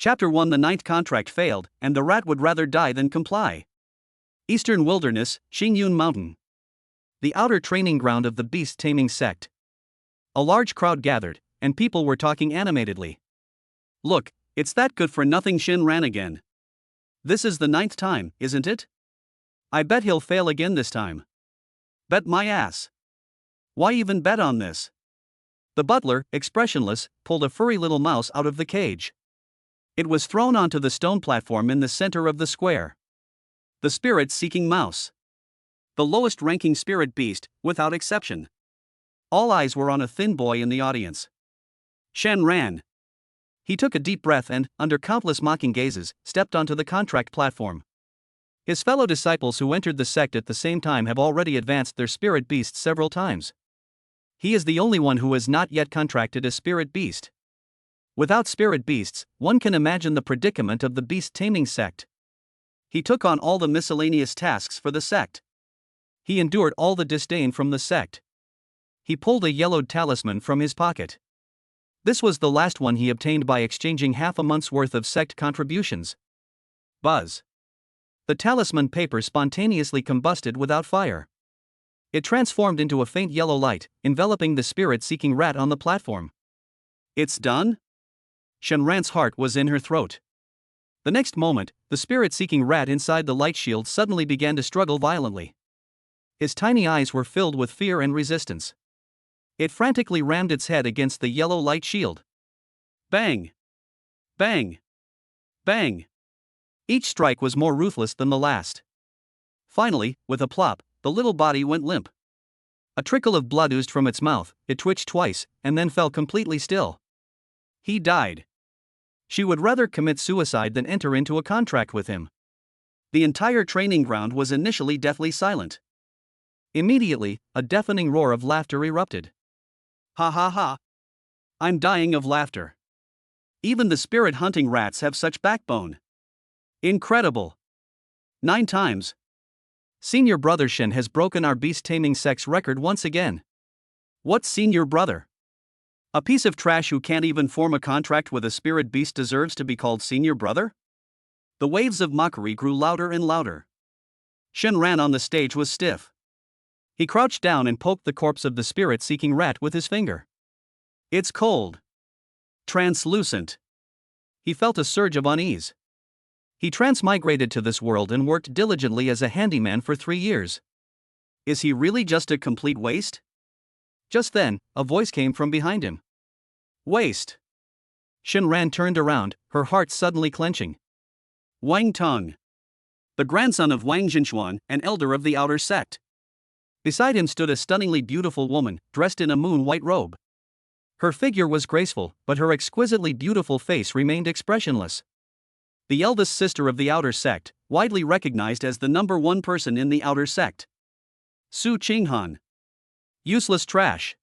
Chapter 1. The ninth contract failed, and the rat would rather die than comply. Eastern Wilderness, Xingyun Mountain. The outer training ground of the beast-taming sect. A large crowd gathered, and people were talking animatedly. Look, it's that good-for-nothing Shin ran again. This is the ninth time, isn't it? I bet he'll fail again this time. Bet my ass. Why even bet on this? The butler, expressionless, pulled a furry little mouse out of the cage. It was thrown onto the stone platform in the center of the square. The spirit-seeking mouse. The lowest-ranking spirit beast, without exception. All eyes were on a thin boy in the audience. Shen ran. He took a deep breath and, under countless mocking gazes, stepped onto the contract platform. His fellow disciples who entered the sect at the same time have already advanced their spirit beasts several times. He is the only one who has not yet contracted a spirit beast. Without spirit beasts, one can imagine the predicament of the beast-taming sect. He took on all the miscellaneous tasks for the sect. He endured all the disdain from the sect. He pulled a yellowed talisman from his pocket. This was the last one he obtained by exchanging half a month's worth of sect contributions. Buzz. The talisman paper spontaneously combusted without fire. It transformed into a faint yellow light, enveloping the spirit-seeking rat on the platform. It's done? Shenran's heart was in her throat. The next moment, the spirit-seeking rat inside the light shield suddenly began to struggle violently. His tiny eyes were filled with fear and resistance. It frantically rammed its head against the yellow light shield. Bang! Bang! Bang! Each strike was more ruthless than the last. Finally, with a plop, the little body went limp. A trickle of blood oozed from its mouth, it twitched twice, and then fell completely still. He died. She would rather commit suicide than enter into a contract with him. The entire training ground was initially deathly silent. Immediately, a deafening roar of laughter erupted. Ha ha ha! I'm dying of laughter. Even the spirit-hunting rats have such backbone. Incredible! 9 times. Senior Brother Shen has broken our beast-taming sect's record once again. What's Senior Brother? A piece of trash who can't even form a contract with a spirit beast deserves to be called Senior Brother? The waves of mockery grew louder and louder. Shen ran on the stage was stiff. He crouched down and poked the corpse of the spirit-seeking rat with his finger. It's cold. Translucent. He felt a surge of unease. He transmigrated to this world and worked diligently as a handyman for 3 years. Is he really just a complete waste? Just then, a voice came from behind him. Waste. Shenran turned around, her heart suddenly clenching. Wang Tong. The grandson of Wang Jinchuan, an elder of the outer sect. Beside him stood a stunningly beautiful woman, dressed in a moon-white robe. Her figure was graceful, but her exquisitely beautiful face remained expressionless. The eldest sister of the outer sect, widely recognized as the #1 person in the outer sect. Su Qinghan. Useless trash.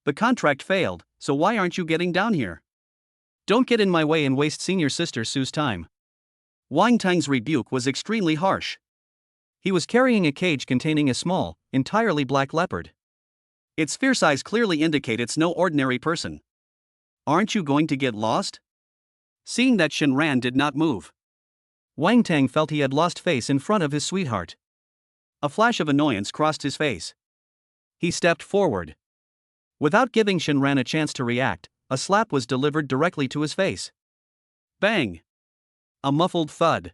The contract failed, so why aren't you getting down here? Don't get in my way and waste senior sister Su's time. Wang Tang's rebuke was extremely harsh. He was carrying a cage containing a small, entirely black leopard. Its fierce eyes clearly indicate it's no ordinary person. Aren't you going to get lost? Seeing that Shenran did not move, Wang Tang felt he had lost face in front of his sweetheart. A flash of annoyance crossed his face. He stepped forward. Without giving Shenran a chance to react, a slap was delivered directly to his face. Bang! A muffled thud.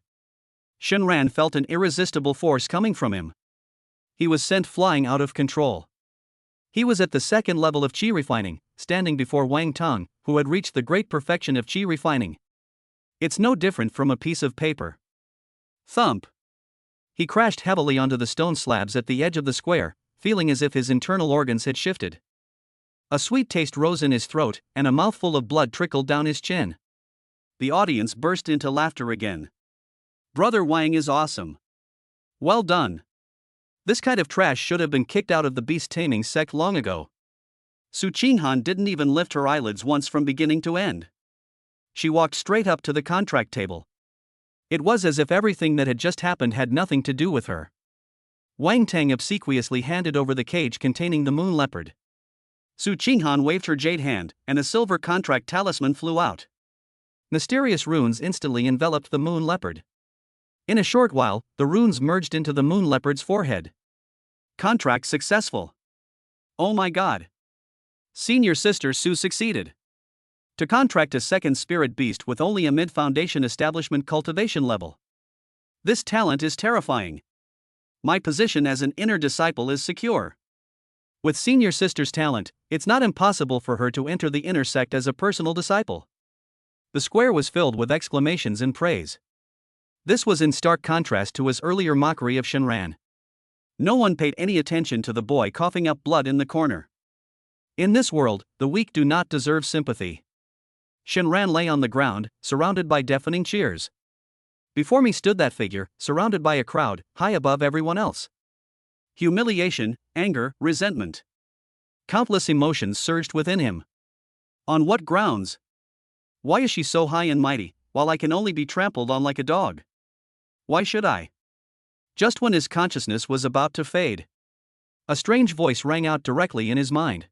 Shenran felt an irresistible force coming from him. He was sent flying out of control. He was at the 2nd level of qi refining, standing before Wang Tang, who had reached the great perfection of qi refining. It's no different from a piece of paper. Thump! He crashed heavily onto the stone slabs at the edge of the square, feeling as if his internal organs had shifted. A sweet taste rose in his throat, and a mouthful of blood trickled down his chin. The audience burst into laughter again. Brother Wang is awesome. Well done. This kind of trash should have been kicked out of the beast-taming sect long ago. Su Qinghan didn't even lift her eyelids once from beginning to end. She walked straight up to the contract table. It was as if everything that had just happened had nothing to do with her. Wang Tang obsequiously handed over the cage containing the moon leopard. Su Qinghan waved her jade hand, and a silver contract talisman flew out. Mysterious runes instantly enveloped the moon leopard. In a short while, the runes merged into the moon leopard's forehead. Contract successful. Oh my god. Senior Sister Sue succeeded to contract a second spirit beast with only a mid-foundation establishment cultivation level. This talent is terrifying. My position as an inner disciple is secure. With Senior Sister's talent, it's not impossible for her to enter the inner sect as a personal disciple. The square was filled with exclamations and praise. This was in stark contrast to his earlier mockery of Shinran. No one paid any attention to the boy coughing up blood in the corner. In this world, the weak do not deserve sympathy. Shinran lay on the ground, surrounded by deafening cheers. Before me stood that figure, surrounded by a crowd, high above everyone else. Humiliation, anger, resentment. Countless emotions surged within him. On what grounds? Why is she so high and mighty, while I can only be trampled on like a dog? Why should I? Just when his consciousness was about to fade, a strange voice rang out directly in his mind.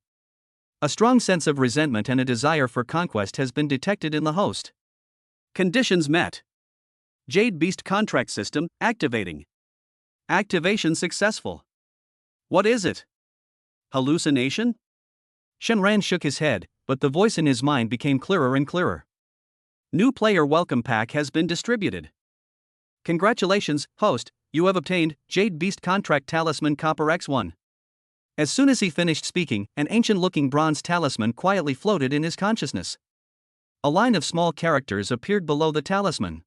A strong sense of resentment and a desire for conquest has been detected in the host. Conditions met. Jade Beast contract system activating. Activation successful. What is it? Hallucination? Shinran shook his head, but the voice in his mind became clearer and clearer. New player welcome pack has been distributed. Congratulations, host, you have obtained Jade Beast contract talisman Copper X1. As soon as he finished speaking, an ancient-looking bronze talisman quietly floated in his consciousness. A line of small characters appeared below the talisman.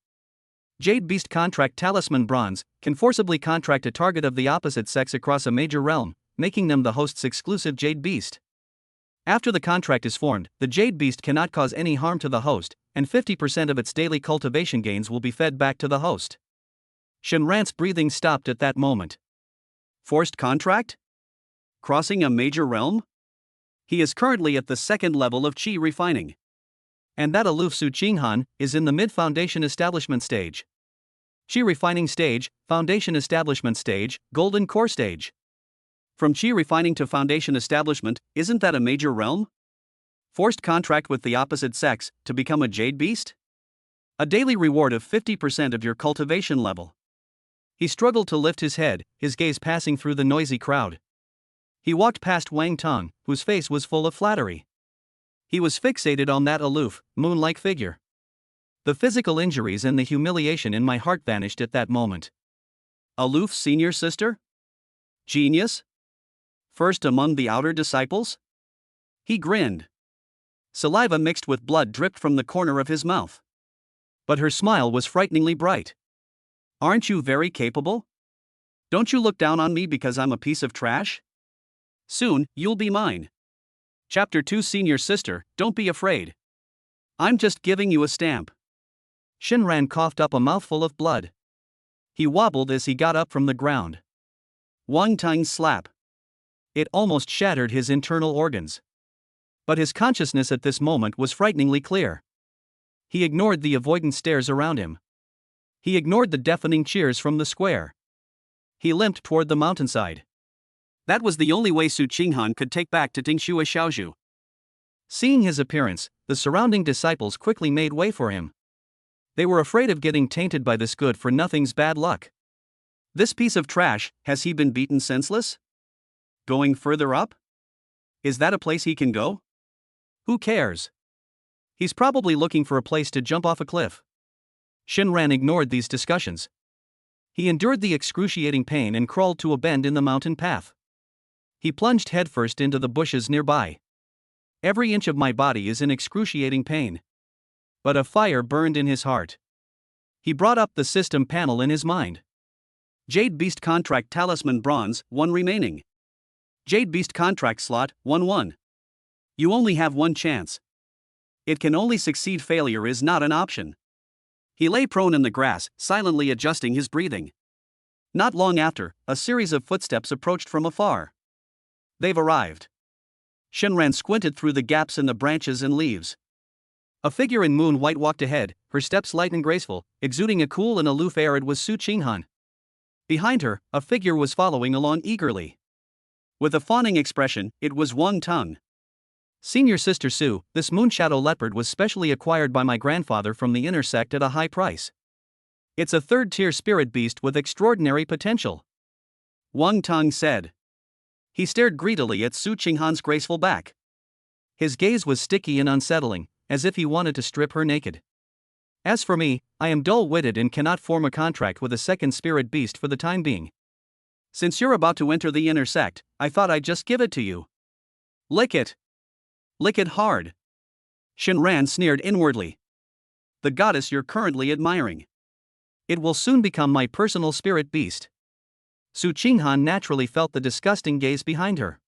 Jade Beast contract talisman bronze can forcibly contract a target of the opposite sex across a major realm, making them the host's exclusive Jade Beast. After the contract is formed, the Jade Beast cannot cause any harm to the host, and 50% of its daily cultivation gains will be fed back to the host. Shinran's breathing stopped at that moment. Forced contract? Crossing a major realm? He is currently at the second level of Qi refining. And that aloof Su Qinghan is in the mid-foundation establishment stage. Qi refining stage, foundation establishment stage, golden core stage. From Qi refining to foundation establishment, isn't that a major realm? Forced contract with the opposite sex to become a Jade Beast? A daily reward of 50% of your cultivation level. He struggled to lift his head, his gaze passing through the noisy crowd. He walked past Wang Tong, whose face was full of flattery. He was fixated on that aloof, moon-like figure. The physical injuries and the humiliation in my heart vanished at that moment. Aloof Senior Sister? Genius? First among the outer disciples? He grinned. Saliva mixed with blood dripped from the corner of his mouth. But her smile was frighteningly bright. Aren't you very capable? Don't you look down on me because I'm a piece of trash? Soon, you'll be mine. Chapter 2 Senior Sister, don't be afraid. I'm just giving you a stamp. Shinran coughed up a mouthful of blood. He wobbled as he got up from the ground. Wang Tang's slap. It almost shattered his internal organs. But his consciousness at this moment was frighteningly clear. He ignored the avoidant stares around him. He ignored the deafening cheers from the square. He limped toward the mountainside. That was the only way Su Qinghan could take back to Dingxue Xiaozhu. Seeing his appearance, the surrounding disciples quickly made way for him. They were afraid of getting tainted by this good-for-nothing's bad luck. This piece of trash, has he been beaten senseless? Going further up? Is that a place he can go? Who cares? He's probably looking for a place to jump off a cliff. Shinran ignored these discussions. He endured the excruciating pain and crawled to a bend in the mountain path. He plunged headfirst into the bushes nearby. Every inch of my body is in excruciating pain. But a fire burned in his heart. He brought up the system panel in his mind. Jade Beast contract talisman bronze, 1 remaining. Jade Beast contract slot, 1-1. You only have one chance. It can only succeed, failure is not an option. He lay prone in the grass, silently adjusting his breathing. Not long after, a series of footsteps approached from afar. They've arrived. Shinran squinted through the gaps in the branches and leaves. A figure in moon white walked ahead, her steps light and graceful, exuding a cool and aloof air. It was Su Qinghan. Behind her, a figure was following along eagerly. With a fawning expression, it was Wang Tong. Senior Sister Sue, this moonshadow leopard was specially acquired by my grandfather from the inner sect at a high price. It's a third-tier spirit beast with extraordinary potential. Wang Tong said. He stared greedily at Su Qinghan's graceful back. His gaze was sticky and unsettling, as if he wanted to strip her naked. As for me, I am dull-witted and cannot form a contract with a second spirit beast for the time being. Since you're about to enter the inner sect, I thought I'd just give it to you. Lick it. Lick it hard. Shenran sneered inwardly. The goddess you're currently admiring. It will soon become my personal spirit beast. Su Qinghan naturally felt the disgusting gaze behind her.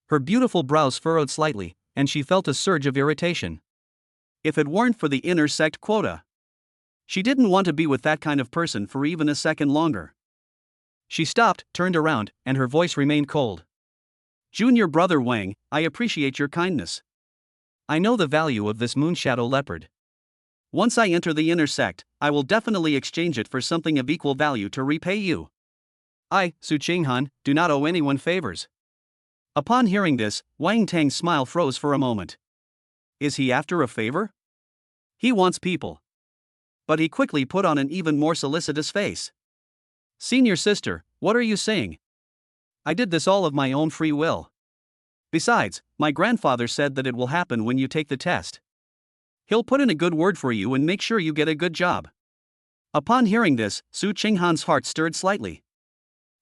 Her beautiful brows furrowed slightly, and she felt a surge of irritation. If it weren't for the inner sect quota. She didn't want to be with that kind of person for even a second longer. She stopped, turned around, and her voice remained cold. Junior brother Wang, I appreciate your kindness. I know the value of this moonshadow leopard. Once I enter the inner sect, I will definitely exchange it for something of equal value to repay you. I, Su Qinghan, do not owe anyone favors. Upon hearing this, Wang Tang's smile froze for a moment. Is he after a favor? He wants people. But he quickly put on an even more solicitous face. Senior sister, what are you saying? I did this all of my own free will. Besides, my grandfather said that it will happen when you take the test. He'll put in a good word for you and make sure you get a good job. Upon hearing this, Su Qinghan's heart stirred slightly.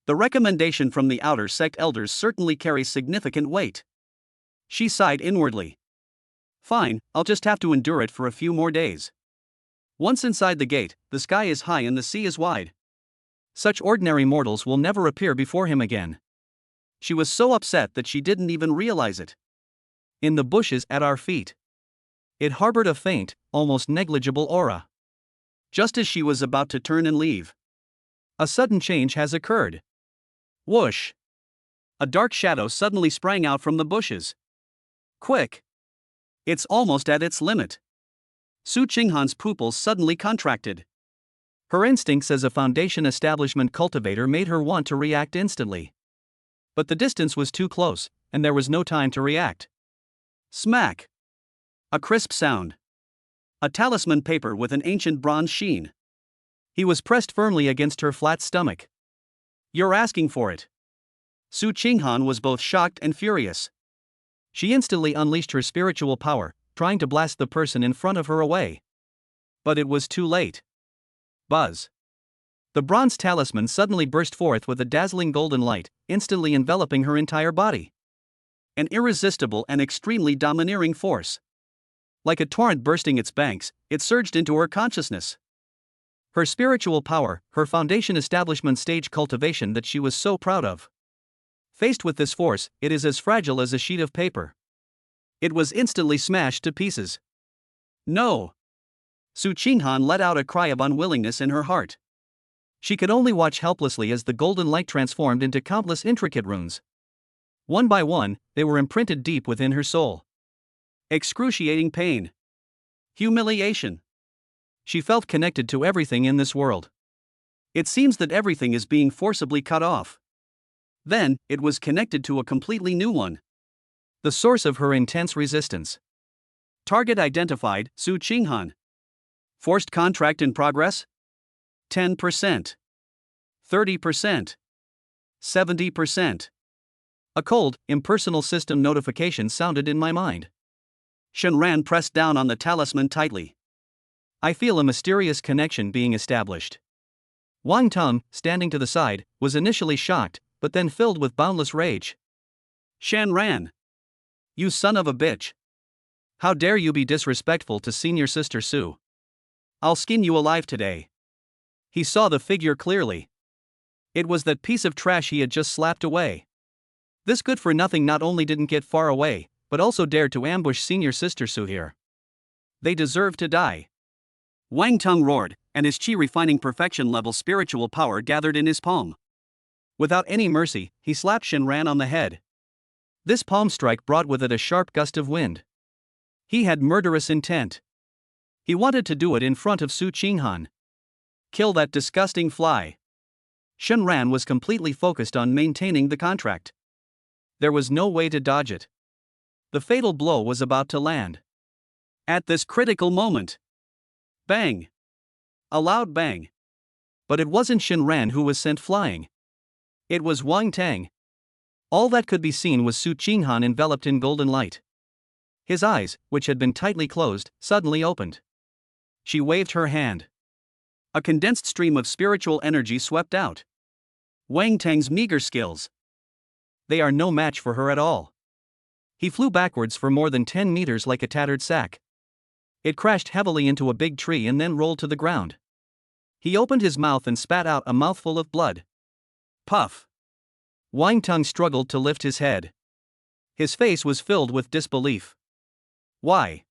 The recommendation from the outer sect elders certainly carries significant weight. She sighed inwardly. Fine, I'll just have to endure it for a few more days. Once inside the gate, the sky is high and the sea is wide. Such ordinary mortals will never appear before him again. She was so upset that she didn't even realize it. In the bushes at our feet. It harbored a faint, almost negligible aura. Just as she was about to turn and leave. A sudden change has occurred. Whoosh! A dark shadow suddenly sprang out from the bushes. Quick! It's almost at its limit. Su Qinghan's pupils suddenly contracted. Her instincts as a foundation establishment cultivator made her want to react instantly. But the distance was too close, and there was no time to react. Smack! A crisp sound. A talisman paper with an ancient bronze sheen. He was pressed firmly against her flat stomach. You're asking for it. Su Qinghan was both shocked and furious. She instantly unleashed her spiritual power, trying to blast the person in front of her away. But it was too late. Buzz. The bronze talisman suddenly burst forth with a dazzling golden light, instantly enveloping her entire body. An irresistible and extremely domineering force. Like a torrent bursting its banks, it surged into her consciousness. Her spiritual power, her foundation establishment stage cultivation that she was so proud of. Faced with this force, it is as fragile as a sheet of paper. It was instantly smashed to pieces. No! Su Qinghan let out a cry of unwillingness in her heart. She could only watch helplessly as the golden light transformed into countless intricate runes. One by one, they were imprinted deep within her soul. Excruciating pain. Humiliation. She felt connected to everything in this world. It seems that everything is being forcibly cut off. Then, it was connected to a completely new one. The source of her intense resistance. Target identified, Su Qinghan. Forced contract in progress? 10%. 30%. 70%. A cold, impersonal system notification sounded in my mind. Shenran pressed down on the talisman tightly. I feel a mysterious connection being established. Wang Tong, standing to the side, was initially shocked, but then filled with boundless rage. Shenran! You son of a bitch! How dare you be disrespectful to Senior Sister Sue? I'll skin you alive today. He saw the figure clearly. It was that piece of trash he had just slapped away. This good-for-nothing not only didn't get far away, but also dared to ambush Senior Sister Sue here. They deserve to die. Wang Tong roared, and his chi-refining perfection-level spiritual power gathered in his palm. Without any mercy, he slapped Shenran on the head. This palm strike brought with it a sharp gust of wind. He had murderous intent. He wanted to do it in front of Su Qinghan. Kill that disgusting fly. Shenran was completely focused on maintaining the contract. There was no way to dodge it. The fatal blow was about to land. At this critical moment. Bang! A loud bang. But it wasn't Shinran who was sent flying. It was Wang Tang. All that could be seen was Su Qinghan enveloped in golden light. His eyes, which had been tightly closed, suddenly opened. She waved her hand. A condensed stream of spiritual energy swept out. Wang Tang's meager skills. They are no match for her at all. He flew backwards for more than 10 meters like a tattered sack. It crashed heavily into a big tree and then rolled to the ground. He opened his mouth and spat out a mouthful of blood. Puff. Wang Tang struggled to lift his head. His face was filled with disbelief. Why?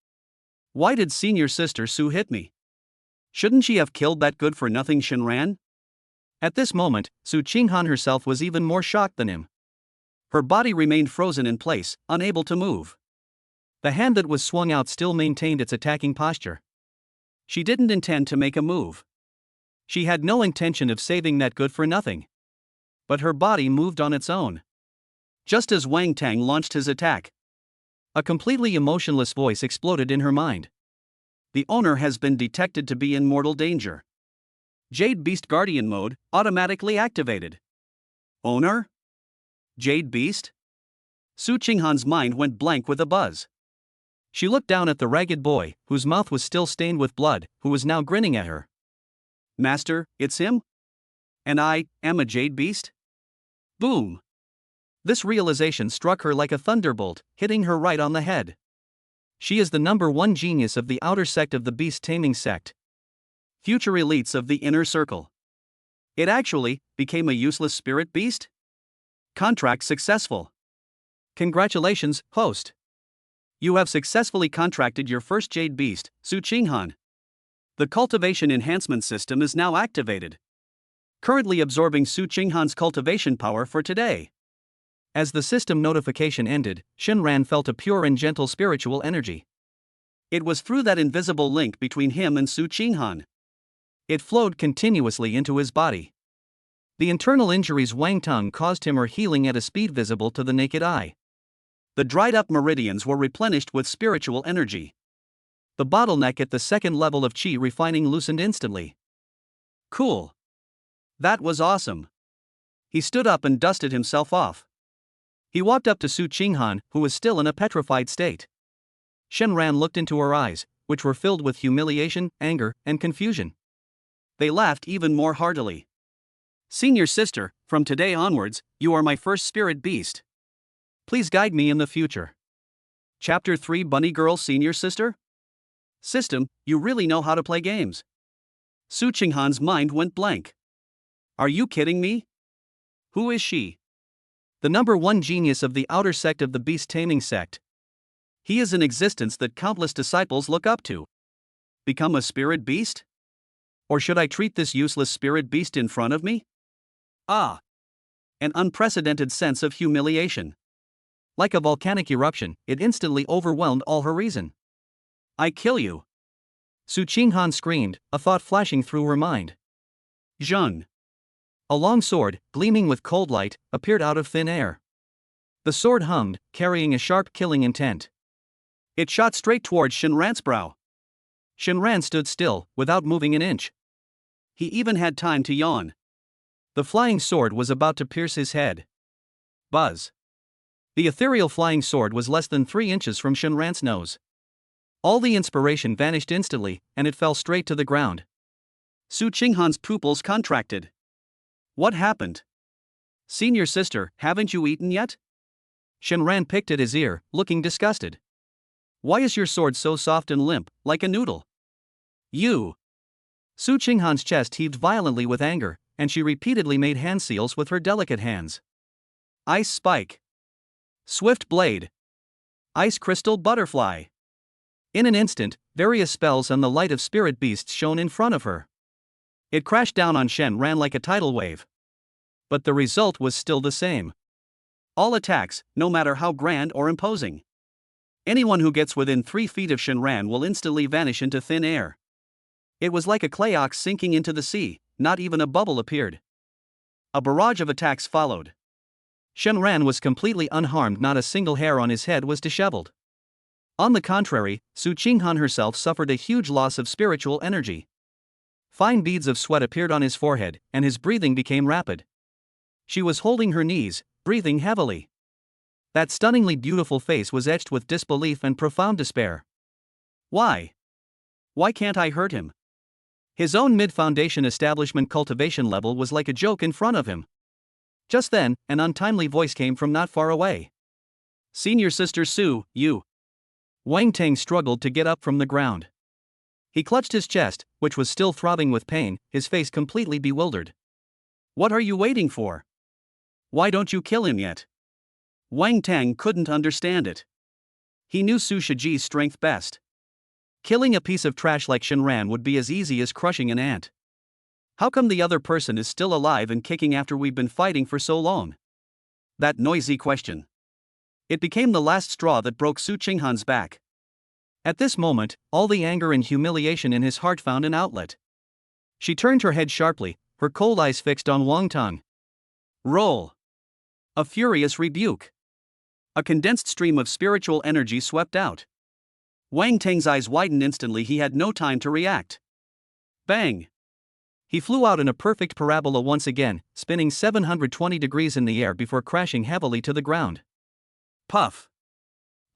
Why did senior sister Su hit me? Shouldn't she have killed that good-for-nothing Shinran? At this moment, Su Qinghan herself was even more shocked than him. Her body remained frozen in place, unable to move. The hand that was swung out still maintained its attacking posture. She didn't intend to make a move. She had no intention of saving that good-for-nothing. But her body moved on its own. Just as Wang Tang launched his attack, a completely emotionless voice exploded in her mind. The owner has been detected to be in mortal danger. Jade Beast Guardian Mode, automatically activated. Owner? Jade Beast? Su Qinghan's mind went blank with a buzz. She looked down at the ragged boy, whose mouth was still stained with blood, who was now grinning at her. Master, it's him? And I am a Jade Beast? Boom! This realization struck her like a thunderbolt, hitting her right on the head. She is the #1 genius of the outer sect of the beast taming sect. Future elites of the inner circle. It actually became a useless spirit beast? Contract successful. Congratulations, host. You have successfully contracted your first Jade Beast, Su Qinghan. The cultivation enhancement system is now activated, currently absorbing Su Qinghan's cultivation power for today. As the system notification ended, Shinran felt a pure and gentle spiritual energy. It was through that invisible link between him and Su Qinghan. It flowed continuously into his body. The internal injuries Wang Tang caused him are healing at a speed visible to the naked eye. The dried-up meridians were replenished with spiritual energy. The bottleneck at the second level of Qi refining loosened instantly. Cool. That was awesome. He stood up and dusted himself off. He walked up to Su Qinghan, who was still in a petrified state. Shinran looked into her eyes, which were filled with humiliation, anger, and confusion. They laughed even more heartily. Senior sister, from today onwards, you are my first spirit beast. Please guide me in the future. Chapter 3 Bunny Girl Senior Sister? System, you really know how to play games. Su Qinghan's mind went blank. Are you kidding me? Who is she? The #1 genius of the outer sect of the beast taming sect. He is an existence that countless disciples look up to. Become a spirit beast? Or should I treat this useless spirit beast in front of me? Ah! An unprecedented sense of humiliation. Like a volcanic eruption, it instantly overwhelmed all her reason. I kill you! Su Qinghan screamed, a thought flashing through her mind. Zheng. A long sword, gleaming with cold light, appeared out of thin air. The sword hummed, carrying a sharp killing intent. It shot straight towards Shinran's brow. Shinran stood still, without moving an inch. He even had time to yawn. The flying sword was about to pierce his head. Buzz. The ethereal flying sword was less than 3 inches from Shinran's nose. All the inspiration vanished instantly, and it fell straight to the ground. Su Qinghan's pupils contracted. What happened? Senior sister, haven't you eaten yet? Shinran picked at his ear, looking disgusted. Why is your sword so soft and limp, like a noodle? You! Su Qinghan's chest heaved violently with anger, and she repeatedly made hand seals with her delicate hands. Ice spike. Swift blade. Ice crystal butterfly. In an instant, various spells and the light of spirit beasts shone in front of her. It crashed down on Shinran like a tidal wave. But the result was still the same. All attacks, no matter how grand or imposing. Anyone who gets within 3 feet of Shinran will instantly vanish into thin air. It was like a clay ox sinking into the sea, not even a bubble appeared. A barrage of attacks followed. Shinran was completely unharmed, not a single hair on his head was disheveled. On the contrary, Su Qinghan herself suffered a huge loss of spiritual energy. Fine beads of sweat appeared on his forehead, and his breathing became rapid. She was holding her knees, breathing heavily. That stunningly beautiful face was etched with disbelief and profound despair. Why? Why can't I hurt him? His own mid-foundation establishment cultivation level was like a joke in front of him. Just then, an untimely voice came from not far away. Senior Sister Su, you. Wang Tang struggled to get up from the ground. He clutched his chest, which was still throbbing with pain, his face completely bewildered. What are you waiting for? Why don't you kill him yet? Wang Tang couldn't understand it. He knew Su Shiji's strength best. Killing a piece of trash like Shenran would be as easy as crushing an ant. How come the other person is still alive and kicking after we've been fighting for so long? That noisy question. It became the last straw that broke Su Qinghan's back. At this moment, all the anger and humiliation in his heart found an outlet. She turned her head sharply, her cold eyes fixed on Wang Tang. Roll. A furious rebuke. A condensed stream of spiritual energy swept out. Wang Tang's eyes widened instantly. He had no time to react. Bang! He flew out in a perfect parabola once again, spinning 720 degrees in the air before crashing heavily to the ground. Puff!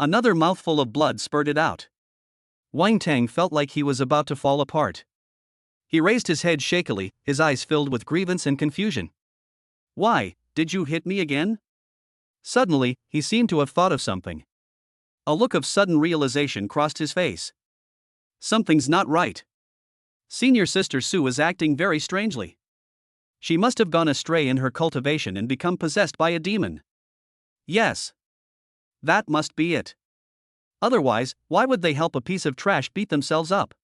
Another mouthful of blood spurted out. Wang Tang felt like he was about to fall apart. He raised his head shakily, his eyes filled with grievance and confusion. Why, did you hit me again? Suddenly, he seemed to have thought of something. A look of sudden realization crossed his face. Something's not right. Senior Sister Su is acting very strangely. She must have gone astray in her cultivation and become possessed by a demon. Yes. That must be it. Otherwise, why would they help a piece of trash beat themselves up?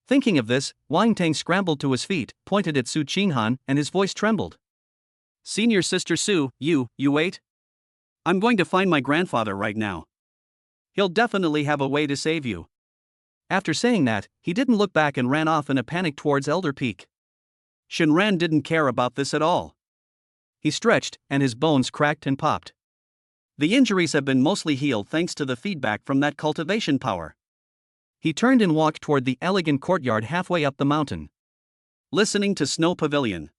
Thinking of this, Wang Tang scrambled to his feet, pointed at Su Qinghan, and his voice trembled. Senior Sister Su, you wait? I'm going to find my grandfather right now. He'll definitely have a way to save you. After saying that, he didn't look back and ran off in a panic towards Elder Peak. Shenran didn't care about this at all. He stretched, and his bones cracked and popped. The injuries have been mostly healed thanks to the feedback from that cultivation power. He turned and walked toward the elegant courtyard halfway up the mountain. Listening to Snow Pavilion.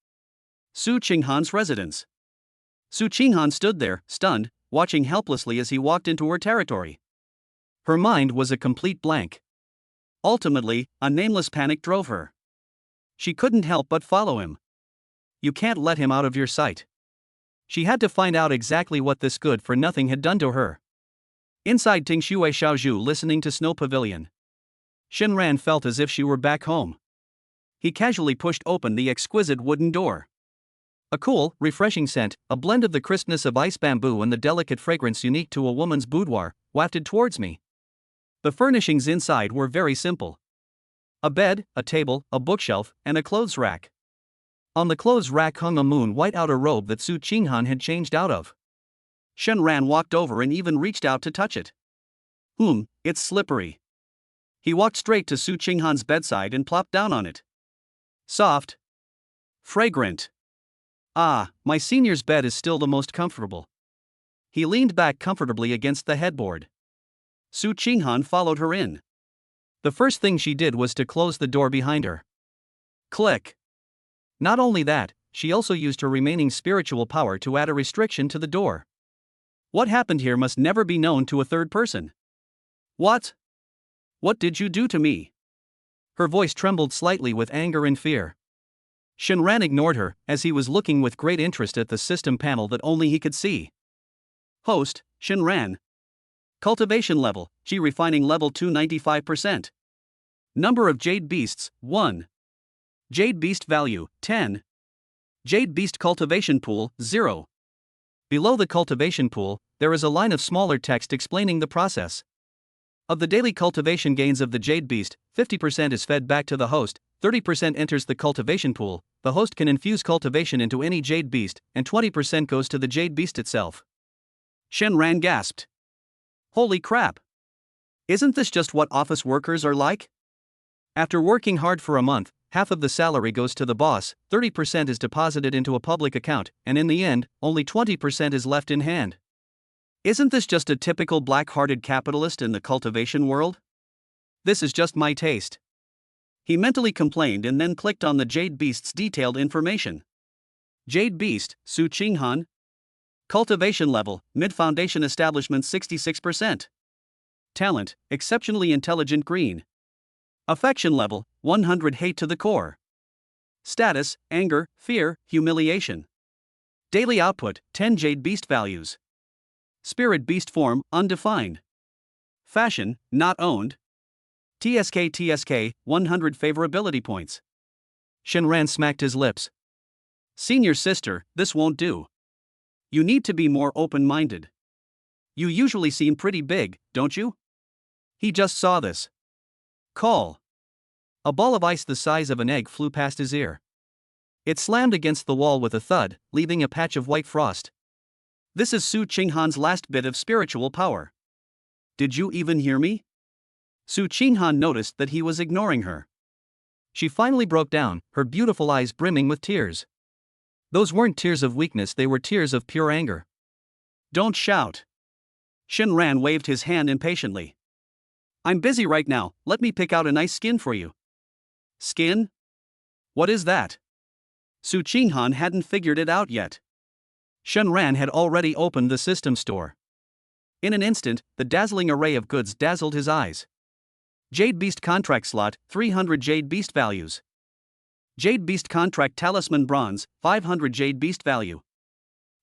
Su Qinghan's residence. Su Qinghan stood there, stunned, watching helplessly as he walked into her territory. Her mind was a complete blank. Ultimately, a nameless panic drove her. She couldn't help but follow him. You can't let him out of your sight. She had to find out exactly what this good-for-nothing had done to her. Inside Tingshui Xiaozhu listening to Snow Pavilion. Shenran felt as if she were back home. He casually pushed open the exquisite wooden door. A cool, refreshing scent, a blend of the crispness of ice bamboo and the delicate fragrance unique to a woman's boudoir, wafted towards me. The furnishings inside were very simple. A bed, a table, a bookshelf, and a clothes rack. On the clothes rack hung a moon-white outer robe that Su Qinghan had changed out of. Shenran walked over and even reached out to touch it. It's slippery. He walked straight to Su Qinghan's bedside and plopped down on it. Soft. Fragrant. Ah, my senior's bed is still the most comfortable. He leaned back comfortably against the headboard. Su Qinghan followed her in. The first thing she did was to close the door behind her. Click. Not only that, she also used her remaining spiritual power to add a restriction to the door. What happened here must never be known to a third person. What? What did you do to me? Her voice trembled slightly with anger and fear. Shenran ignored her, as he was looking with great interest at the system panel that only he could see. Host, Shenran. Cultivation level, G refining level 295%. Number of Jade Beasts, 1. Jade Beast value, 10. Jade Beast cultivation pool, 0. Below the cultivation pool, there is a line of smaller text explaining the process. Of the daily cultivation gains of the Jade Beast, 50% is fed back to the host, 30% enters the cultivation pool, the host can infuse cultivation into any Jade Beast, and 20% goes to the Jade Beast itself. Shenran gasped. Holy crap! Isn't this just what office workers are like? After working hard for a month, half of the salary goes to the boss, 30% is deposited into a public account, and in the end, only 20% is left in hand. Isn't this just a typical black-hearted capitalist in the cultivation world? This is just my taste. He mentally complained and then clicked on the Jade Beast's detailed information. Jade Beast, Su Qinghan. Cultivation level, mid-foundation establishment 66%. Talent, exceptionally intelligent green. Affection level, 100 hate to the core. Status, anger, fear, humiliation. Daily output, 10 Jade Beast values. Spirit Beast form, undefined. Fashion, not owned. TSK, 100 favorability points. Shenran smacked his lips. Senior sister, this won't do. You need to be more open-minded. You usually seem pretty big, don't you? He just saw this. Call. A ball of ice the size of an egg flew past his ear. It slammed against the wall with a thud, leaving a patch of white frost. This is Su Qinghan's last bit of spiritual power. Did you even hear me? Su Qinghan noticed that he was ignoring her. She finally broke down, her beautiful eyes brimming with tears. Those weren't tears of weakness, they were tears of pure anger. Don't shout. Shenran waved his hand impatiently. I'm busy right now, let me pick out a nice skin for you. Skin? What is that? Su Qinghan hadn't figured it out yet. Shenran had already opened the system store. In an instant, the dazzling array of goods dazzled his eyes. Jade Beast contract slot, 300 Jade Beast values. Jade Beast contract talisman bronze, 500 Jade Beast value.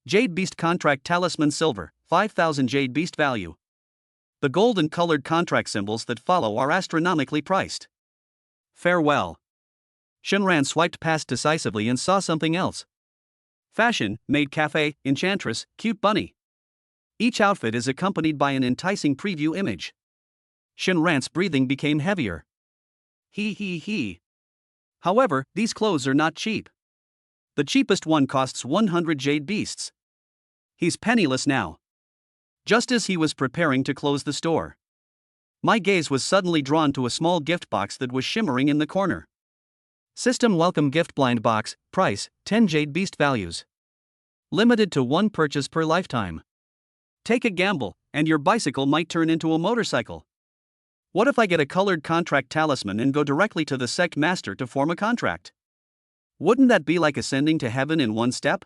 Jade Beast contract talisman silver, 5,000 Jade Beast value. The gold and colored contract symbols that follow are astronomically priced. Farewell. Shenran swiped past decisively and saw something else. Fashion, maid cafe, enchantress, cute bunny. Each outfit is accompanied by an enticing preview image. Shenran's breathing became heavier. He. However, these clothes are not cheap. The cheapest one costs 100 Jade Beasts. He's penniless now. Just as he was preparing to close the store, my gaze was suddenly drawn to a small gift box that was shimmering in the corner. System welcome gift blind box, price, 10 Jade Beast values. Limited to one purchase per lifetime. Take a gamble, and your bicycle might turn into a motorcycle. What if I get a colored contract talisman and go directly to the sect master to form a contract? Wouldn't that be like ascending to heaven in one step?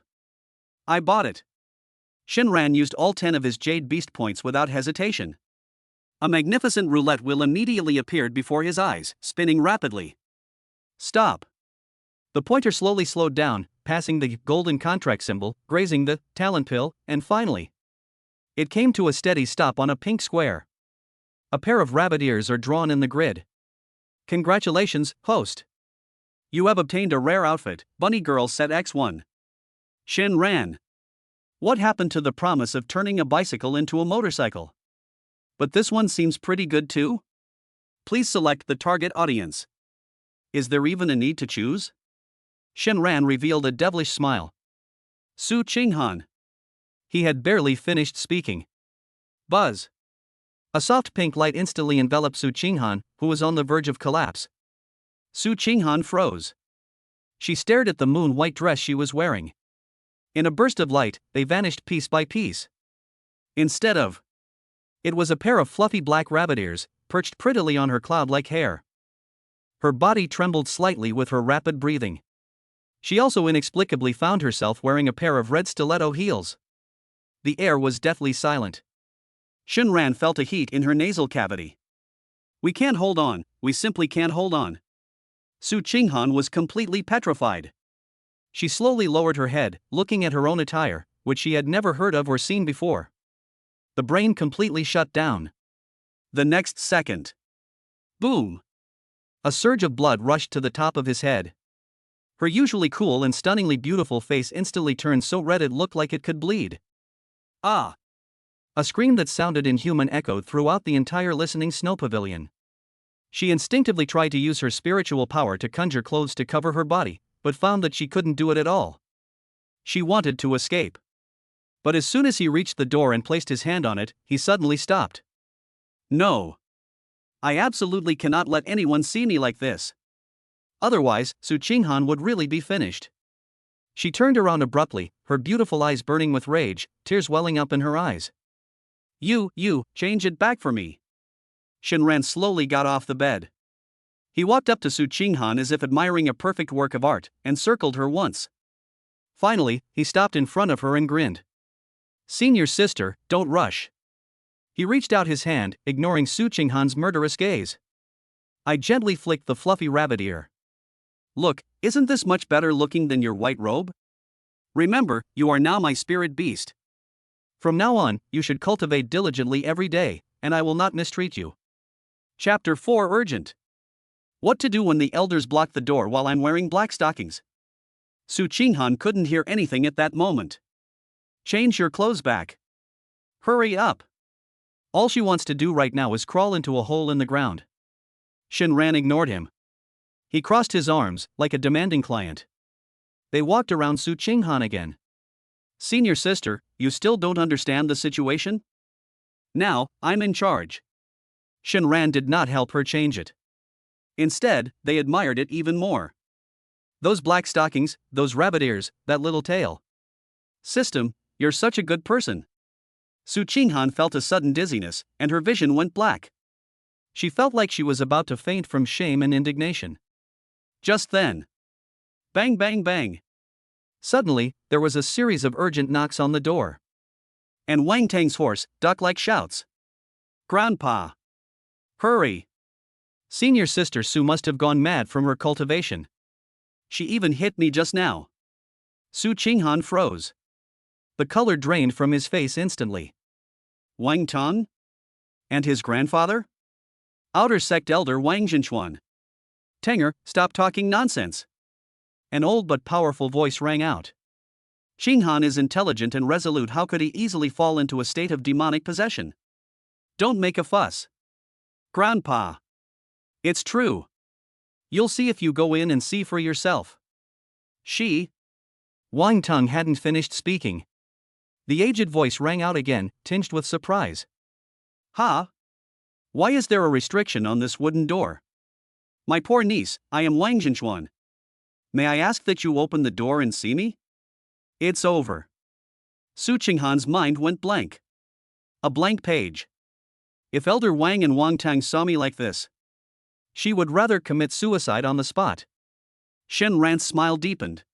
I bought it. Shenran used all 10 of his Jade Beast points without hesitation. A magnificent roulette wheel immediately appeared before his eyes, spinning rapidly. Stop. The pointer slowly slowed down, passing the golden contract symbol, grazing the talent pill, and finally, it came to a steady stop on a pink square. A pair of rabbit ears are drawn in the grid. Congratulations, host. You have obtained a rare outfit, Bunny Girl set X1. Shenran. What happened to the promise of turning a bicycle into a motorcycle? But this one seems pretty good too? Please select the target audience. Is there even a need to choose? Shenran revealed a devilish smile. Su Qinghan. He had barely finished speaking. Buzz. A soft pink light instantly enveloped Su Qinghan, who was on the verge of collapse. Su Qinghan froze. She stared at the moon-white dress she was wearing. In a burst of light, they vanished piece by piece. Instead of, it was a pair of fluffy black rabbit ears, perched prettily on her cloud-like hair. Her body trembled slightly with her rapid breathing. She also inexplicably found herself wearing a pair of red stiletto heels. The air was deathly silent. Shenran felt a heat in her nasal cavity. We can't hold on, we simply can't hold on. Su Qinghan was completely petrified. She slowly lowered her head, looking at her own attire, which she had never heard of or seen before. The brain completely shut down. The next second. Boom! A surge of blood rushed to the top of his head. Her usually cool and stunningly beautiful face instantly turned so red it looked like it could bleed. Ah! A scream that sounded inhuman echoed throughout the entire listening snow pavilion. She instinctively tried to use her spiritual power to conjure clothes to cover her body, but found that she couldn't do it at all. She wanted to escape. But as soon as he reached the door and placed his hand on it, he suddenly stopped. No. I absolutely cannot let anyone see me like this. Otherwise, Su Qinghan would really be finished. She turned around abruptly, her beautiful eyes burning with rage, tears welling up in her eyes. Change it back for me. Shinran slowly got off the bed. He walked up to Su Qinghan as if admiring a perfect work of art, and circled her once. Finally, he stopped in front of her and grinned. Senior sister, don't rush. He reached out his hand, ignoring Su Qinghan's murderous gaze. I gently flicked the fluffy rabbit ear. Look, isn't this much better looking than your white robe? Remember, you are now my spirit beast. From now on, you should cultivate diligently every day, and I will not mistreat you. Chapter 4 Urgent. What to do when the elders block the door while I'm wearing black stockings? Su Qinghan couldn't hear anything at that moment. Change your clothes back. Hurry up. All she wants to do right now is crawl into a hole in the ground. Shinran ignored him. He crossed his arms, like a demanding client. They walked around Su Qinghan again. Senior sister, you still don't understand the situation? Now, I'm in charge. Shinran did not help her change it. Instead, they admired it even more. Those black stockings, those rabbit ears, that little tail. System, you're such a good person. Su Qinghan felt a sudden dizziness, and her vision went black. She felt like she was about to faint from shame and indignation. Just then. Bang bang bang. Suddenly, there was a series of urgent knocks on the door. And Wang Tang's horse, duck-like shouts. Grandpa! Hurry! Senior sister Su must have gone mad from her cultivation. She even hit me just now. Su Qinghan froze. The color drained from his face instantly. Wang Tang? And his grandfather? Outer sect elder Wang Zhenchuan. Tanger, stop talking nonsense. An old but powerful voice rang out. Qinghan is intelligent and resolute. How could he easily fall into a state of demonic possession? Don't make a fuss. Grandpa. It's true. You'll see if you go in and see for yourself. Wang Tang hadn't finished speaking. The aged voice rang out again, tinged with surprise. Ha! Why is there a restriction on this wooden door? My poor niece, I am Wang Zhenchuan. May I ask that you open the door and see me? It's over. Su Qinghan's mind went blank. A blank page. If Elder Wang and Wang Tang saw me like this, she would rather commit suicide on the spot. Shinran's smile deepened.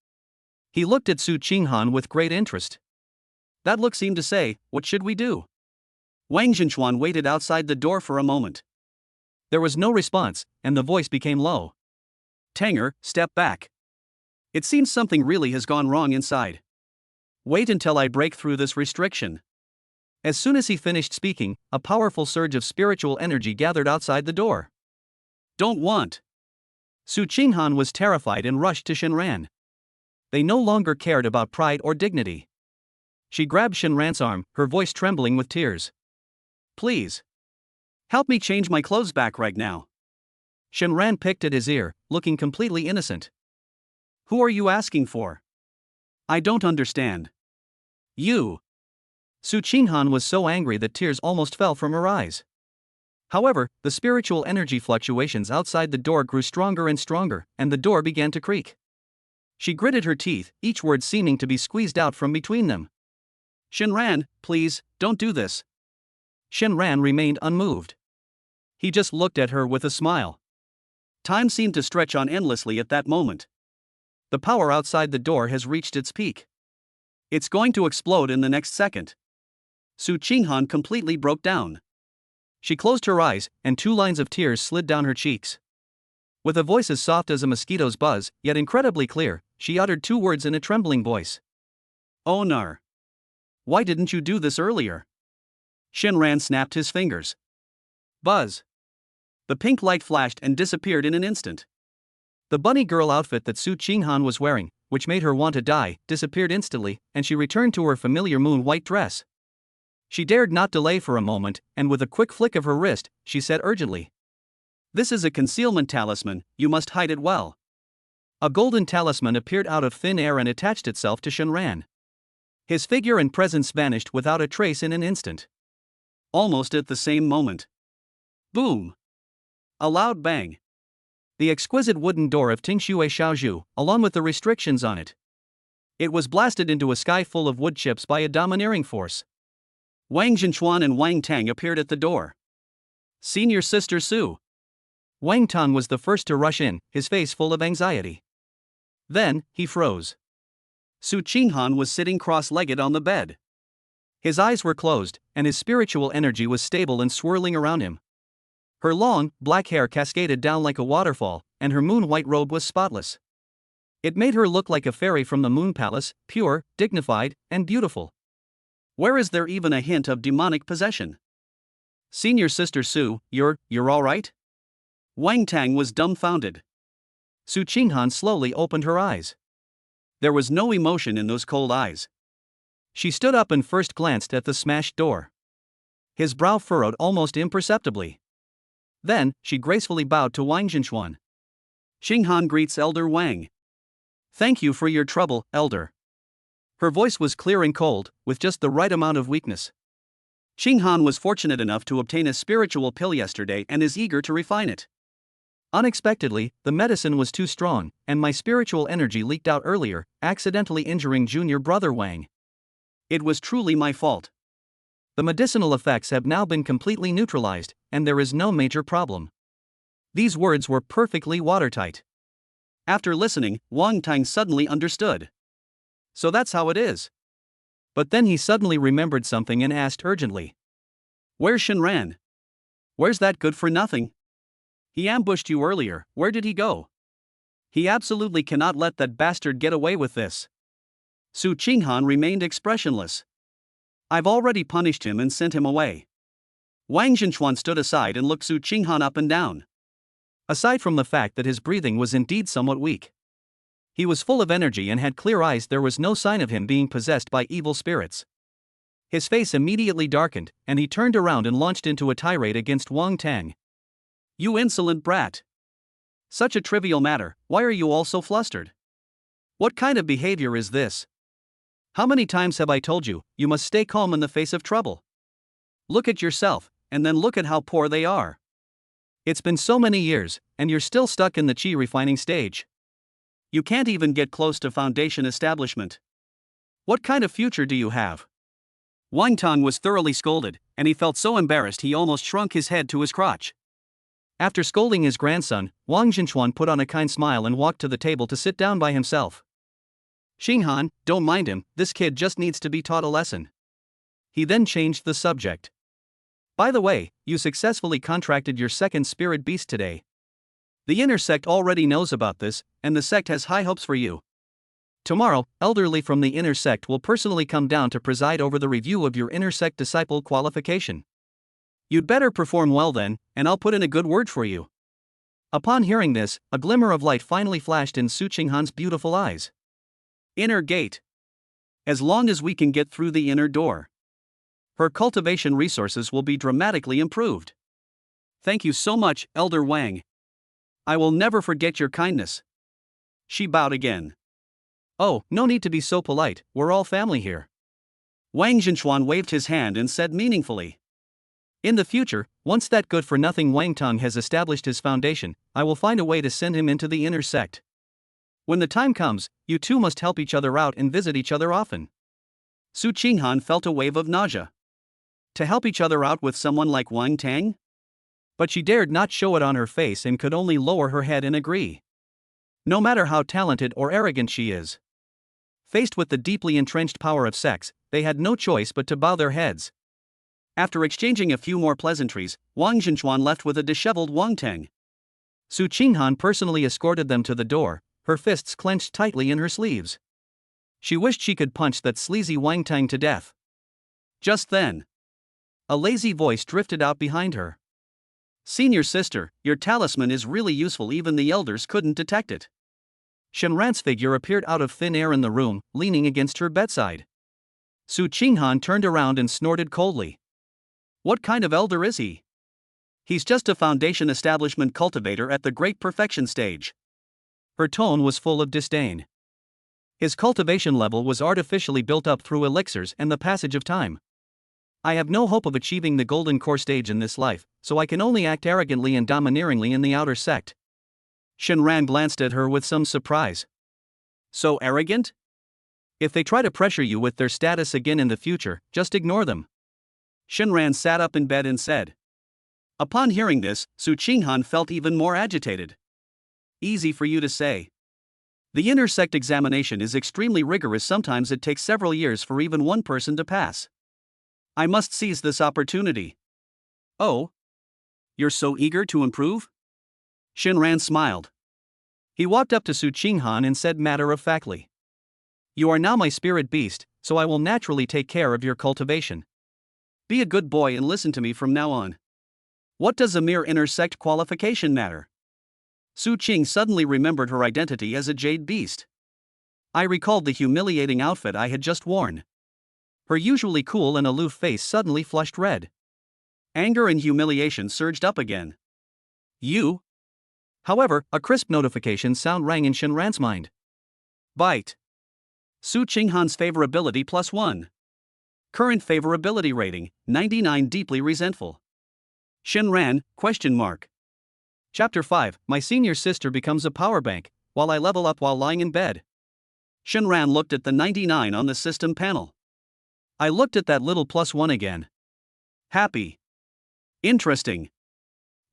He looked at Su Qinghan with great interest. That look seemed to say, what should we do? Wang Zhenchuan waited outside the door for a moment. There was no response, and the voice became low. Tanger, step back. It seems something really has gone wrong inside. Wait until I break through this restriction. As soon as he finished speaking, a powerful surge of spiritual energy gathered outside the door. Don't want. Su Qinghan was terrified and rushed to Shinran. They no longer cared about pride or dignity. She grabbed Shinran's arm, her voice trembling with tears. Please. Help me change my clothes back right now. Shinran picked at his ear, looking completely innocent. Who are you asking for? I don't understand. You. Su Qinghan was so angry that tears almost fell from her eyes. However, the spiritual energy fluctuations outside the door grew stronger and stronger, and the door began to creak. She gritted her teeth, each word seeming to be squeezed out from between them. Shinran, please, don't do this. Shinran remained unmoved. He just looked at her with a smile. Time seemed to stretch on endlessly at that moment. The power outside the door has reached its peak. It's going to explode in the next second. Su Qinghan completely broke down. She closed her eyes, and 2 lines of tears slid down her cheeks. With a voice as soft as a mosquito's buzz, yet incredibly clear, she uttered 2 words in a trembling voice. Onar. Why didn't you do this earlier? Shinran snapped his fingers. Buzz. The pink light flashed and disappeared in an instant. The bunny girl outfit that Su Qinghan was wearing, which made her want to die, disappeared instantly, and she returned to her familiar moon-white dress. She dared not delay for a moment, and with a quick flick of her wrist, she said urgently. This is a concealment talisman, you must hide it well. A golden talisman appeared out of thin air and attached itself to Shinran. His figure and presence vanished without a trace in an instant. Almost at the same moment. Boom! A loud bang. The exquisite wooden door of Tingxue Xiaozhu, along with the restrictions on it. It was blasted into a sky full of wood chips by a domineering force. Wang Zhenchuan and Wang Tang appeared at the door. Senior Sister Su. Wang Tang was the first to rush in, his face full of anxiety. Then, he froze. Su Qinghan was sitting cross-legged on the bed. His eyes were closed, and his spiritual energy was stable and swirling around him. Her long, black hair cascaded down like a waterfall, and her moon-white robe was spotless. It made her look like a fairy from the Moon Palace, pure, dignified, and beautiful. Where is there even a hint of demonic possession? Senior Sister Su, you're all right? Wang Tang was dumbfounded. Su Qinghan slowly opened her eyes. There was no emotion in those cold eyes. She stood up and first glanced at the smashed door. His brow furrowed almost imperceptibly. Then, she gracefully bowed to Wang Zhenchuan. Qinghan greets Elder Wang. Thank you for your trouble, Elder. Her voice was clear and cold, with just the right amount of weakness. Qinghan was fortunate enough to obtain a spiritual pill yesterday and is eager to refine it. Unexpectedly, the medicine was too strong, and my spiritual energy leaked out earlier, accidentally injuring junior brother Wang. It was truly my fault. The medicinal effects have now been completely neutralized, and there is no major problem. These words were perfectly watertight. After listening, Wang Tang suddenly understood. So that's how it is. But then he suddenly remembered something and asked urgently. Where's Shenran? Where's that good-for-nothing? He ambushed you earlier, where did he go? He absolutely cannot let that bastard get away with this. Su Qinghan remained expressionless. I've already punished him and sent him away. Wang Zhenchuan stood aside and looked Su Qinghan up and down. Aside from the fact that his breathing was indeed somewhat weak, he was full of energy and had clear eyes. There was no sign of him being possessed by evil spirits. His face immediately darkened, and he turned around and launched into a tirade against Wang Tang. You insolent brat! Such a trivial matter, why are you all so flustered? What kind of behavior is this? How many times have I told you, you must stay calm in the face of trouble? Look at yourself, and then look at how poor they are. It's been so many years, and you're still stuck in the chi refining stage. You can't even get close to foundation establishment. What kind of future do you have? Wang Tang was thoroughly scolded, and he felt so embarrassed he almost shrunk his head to his crotch. After scolding his grandson, Wang Zhenchuan put on a kind smile and walked to the table to sit down by himself. Qinghan, don't mind him, this kid just needs to be taught a lesson. He then changed the subject. By the way, you successfully contracted your second spirit beast today. The inner sect already knows about this, and the sect has high hopes for you. Tomorrow, elderly from the inner sect will personally come down to preside over the review of your inner sect disciple qualification. You'd better perform well then, and I'll put in a good word for you. Upon hearing this, a glimmer of light finally flashed in Su Qinghan's beautiful eyes. Inner gate. As long as we can get through the inner door, her cultivation resources will be dramatically improved. Thank you so much, Elder Wang. I will never forget your kindness. She bowed again. Oh, no need to be so polite, we're all family here. Wang Zhenchuan waved his hand and said meaningfully. In the future, once that good-for-nothing Wang Tang has established his foundation, I will find a way to send him into the inner sect. When the time comes, you two must help each other out and visit each other often. Su Qinghan felt a wave of nausea. To help each other out with someone like Wang Tang? But she dared not show it on her face and could only lower her head and agree. No matter how talented or arrogant she is. Faced with the deeply entrenched power of sex, they had no choice but to bow their heads. After exchanging a few more pleasantries, Wang Zhenchuan left with a disheveled Wang Tang. Su Qinghan personally escorted them to the door, her fists clenched tightly in her sleeves. She wished she could punch that sleazy Wang Tang to death. Just then, a lazy voice drifted out behind her. Senior sister, your talisman is really useful, even the elders couldn't detect it. Shenran's figure appeared out of thin air in the room, leaning against her bedside. Su Qinghan turned around and snorted coldly. What kind of elder is he? He's just a foundation establishment cultivator at the great perfection stage. Her tone was full of disdain. His cultivation level was artificially built up through elixirs and the passage of time. I have no hope of achieving the golden core stage in this life, so I can only act arrogantly and domineeringly in the outer sect. Shenran glanced at her with some surprise. So arrogant? If they try to pressure you with their status again in the future, just ignore them. Shinran sat up in bed and said. Upon hearing this, Su Qinghan felt even more agitated. Easy for you to say. The inner sect examination is extremely rigorous. Sometimes it takes several years for even one person to pass. I must seize this opportunity. Oh? You're so eager to improve? Shinran smiled. He walked up to Su Qinghan and said matter-of-factly. You are now my spirit beast, so I will naturally take care of your cultivation. Be a good boy and listen to me from now on. What does a mere inner sect qualification matter? Su Qing suddenly remembered her identity as a jade beast. I recalled the humiliating outfit I had just worn. Her usually cool and aloof face suddenly flushed red. Anger and humiliation surged up again. You? However, a crisp notification sound rang in Shinran's mind. Bite. Su Qinghan's favorability +1. Current favorability rating, 99. Deeply resentful. Shinran, ? Chapter 5, My senior sister becomes a power bank, while I level up while lying in bed. Shinran looked at the 99 on the system panel. I looked at that little +1 again. Happy. Interesting.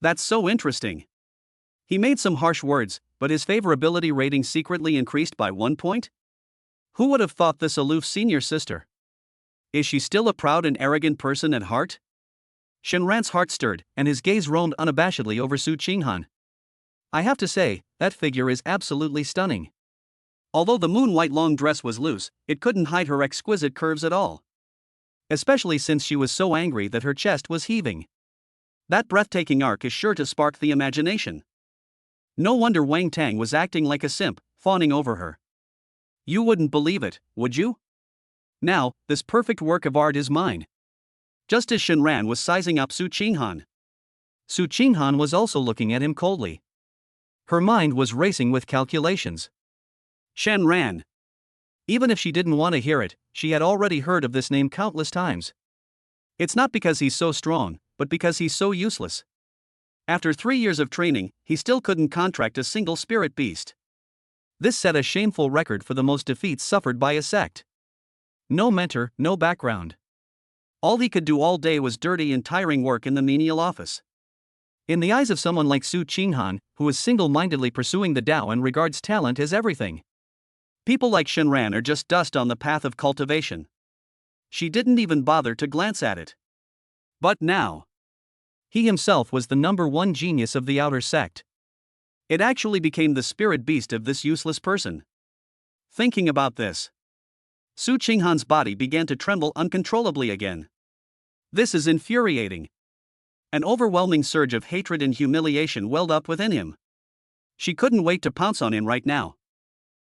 That's so interesting. He made some harsh words, but his favorability rating secretly increased by 1 point? Who would have thought this aloof senior sister? Is she still a proud and arrogant person at heart? Shinran's heart stirred, and his gaze roamed unabashedly over Su Qinghan. I have to say, that figure is absolutely stunning. Although the moon-white long dress was loose, it couldn't hide her exquisite curves at all. Especially since she was so angry that her chest was heaving. That breathtaking arc is sure to spark the imagination. No wonder Wang Tang was acting like a simp, fawning over her. You wouldn't believe it, would you? Now, this perfect work of art is mine. Just as Shinran was sizing up Su Qinghan. Su Qinghan was also looking at him coldly. Her mind was racing with calculations. Shinran. Even if she didn't want to hear it, she had already heard of this name countless times. It's not because he's so strong, but because he's so useless. After 3 years of training, he still couldn't contract a single spirit beast. This set a shameful record for the most defeats suffered by a sect. No mentor, no background. All he could do all day was dirty and tiring work in the menial office. In the eyes of someone like Su Qinghan, who is single-mindedly pursuing the Tao and regards talent as everything, people like Shinran are just dust on the path of cultivation. She didn't even bother to glance at it. But now, he himself was the #1 genius of the outer sect. It actually became the spirit beast of this useless person. Thinking about this, Su Qinghan's body began to tremble uncontrollably again. This is infuriating. An overwhelming surge of hatred and humiliation welled up within him. She couldn't wait to pounce on him right now.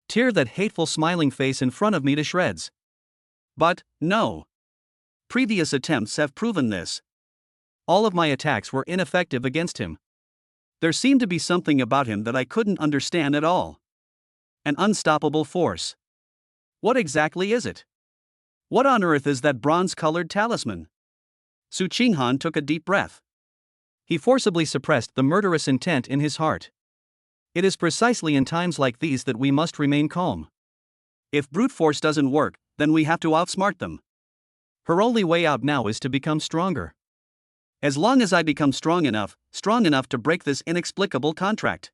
Tear that hateful smiling face in front of me to shreds. But, no. Previous attempts have proven this. All of my attacks were ineffective against him. There seemed to be something about him that I couldn't understand at all. An unstoppable force. What exactly is it? What on earth is that bronze-colored talisman? Su Qinghan took a deep breath. He forcibly suppressed the murderous intent in his heart. It is precisely in times like these that we must remain calm. If brute force doesn't work, then we have to outsmart them. Her only way out now is to become stronger. As long as I become strong enough to break this inexplicable contract,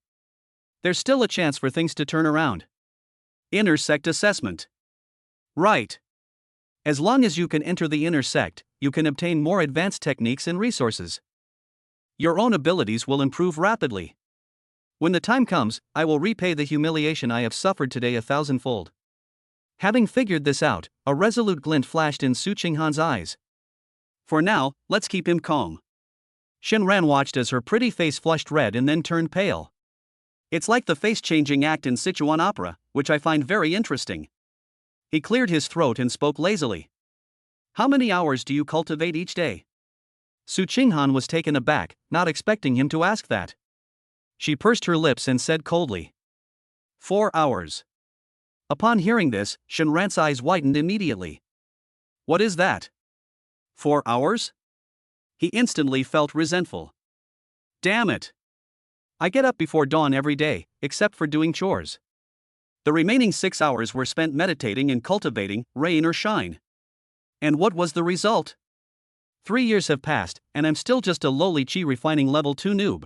there's still a chance for things to turn around. Inner sect assessment. Right. As long as you can enter the inner sect, you can obtain more advanced techniques and resources. Your own abilities will improve rapidly. When the time comes, I will repay the humiliation I have suffered today 1,000-fold. Having figured this out, a resolute glint flashed in Su Qinghan's eyes. For now, let's keep him calm. Shinran watched as her pretty face flushed red and then turned pale. It's like the face-changing act in Sichuan opera, which I find very interesting. He cleared his throat and spoke lazily. How many hours do you cultivate each day? Su Qinghan was taken aback, not expecting him to ask that. She pursed her lips and said coldly. 4 hours. Upon hearing this, Shinran's eyes widened immediately. What is that? 4 hours? He instantly felt resentful. Damn it! I get up before dawn every day, except for doing chores. The remaining 6 hours were spent meditating and cultivating, rain or shine. And what was the result? 3 years have passed, and I'm still just a lowly chi refining level 2 noob.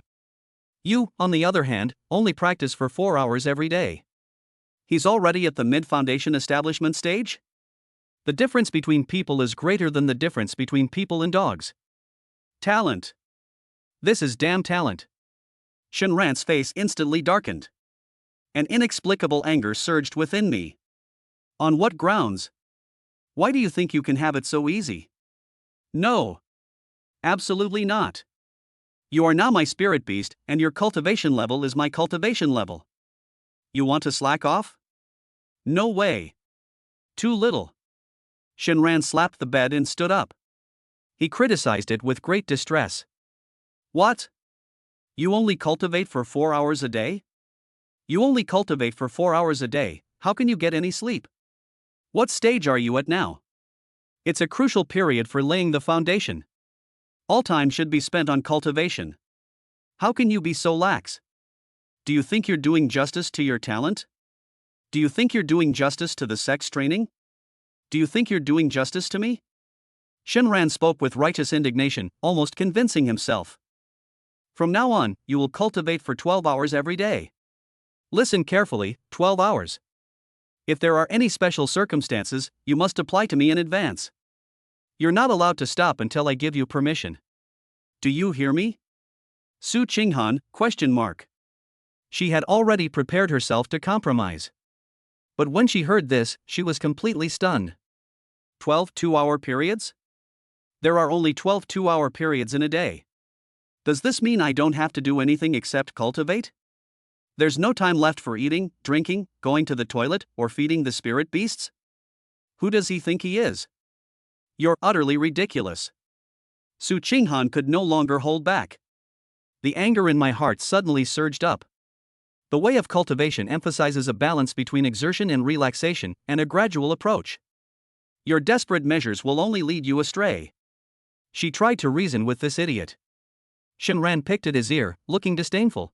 You, on the other hand, only practice for 4 hours every day. He's already at the mid-foundation establishment stage? The difference between people is greater than the difference between people and dogs. Talent. This is damn talent. Shenran's face instantly darkened. An inexplicable anger surged within me. On what grounds? Why do you think you can have it so easy? No. Absolutely not. You are now my spirit beast, and your cultivation level is my cultivation level. You want to slack off? No way. Too little. Shenran slapped the bed and stood up. He criticized it with great distress. What? You only cultivate for 4 hours a day? You only cultivate for 4 hours a day, how can you get any sleep? What stage are you at now? It's a crucial period for laying the foundation. All time should be spent on cultivation. How can you be so lax? Do you think you're doing justice to your talent? Do you think you're doing justice to the sex training? Do you think you're doing justice to me? Shenran spoke with righteous indignation, almost convincing himself. From now on, you will cultivate for 12 hours every day. Listen carefully, 12 hours. If there are any special circumstances, you must apply to me in advance. You're not allowed to stop until I give you permission. Do you hear me? Su Qinghan, ? She had already prepared herself to compromise. But when she heard this, she was completely stunned. 12 2-hour periods? There are only 12 2-hour periods in a day. Does this mean I don't have to do anything except cultivate? There's no time left for eating, drinking, going to the toilet, or feeding the spirit beasts? Who does he think he is? You're utterly ridiculous. Su Qinghan could no longer hold back. The anger in my heart suddenly surged up. The way of cultivation emphasizes a balance between exertion and relaxation, and a gradual approach. Your desperate measures will only lead you astray. She tried to reason with this idiot. Shenran picked at his ear, looking disdainful.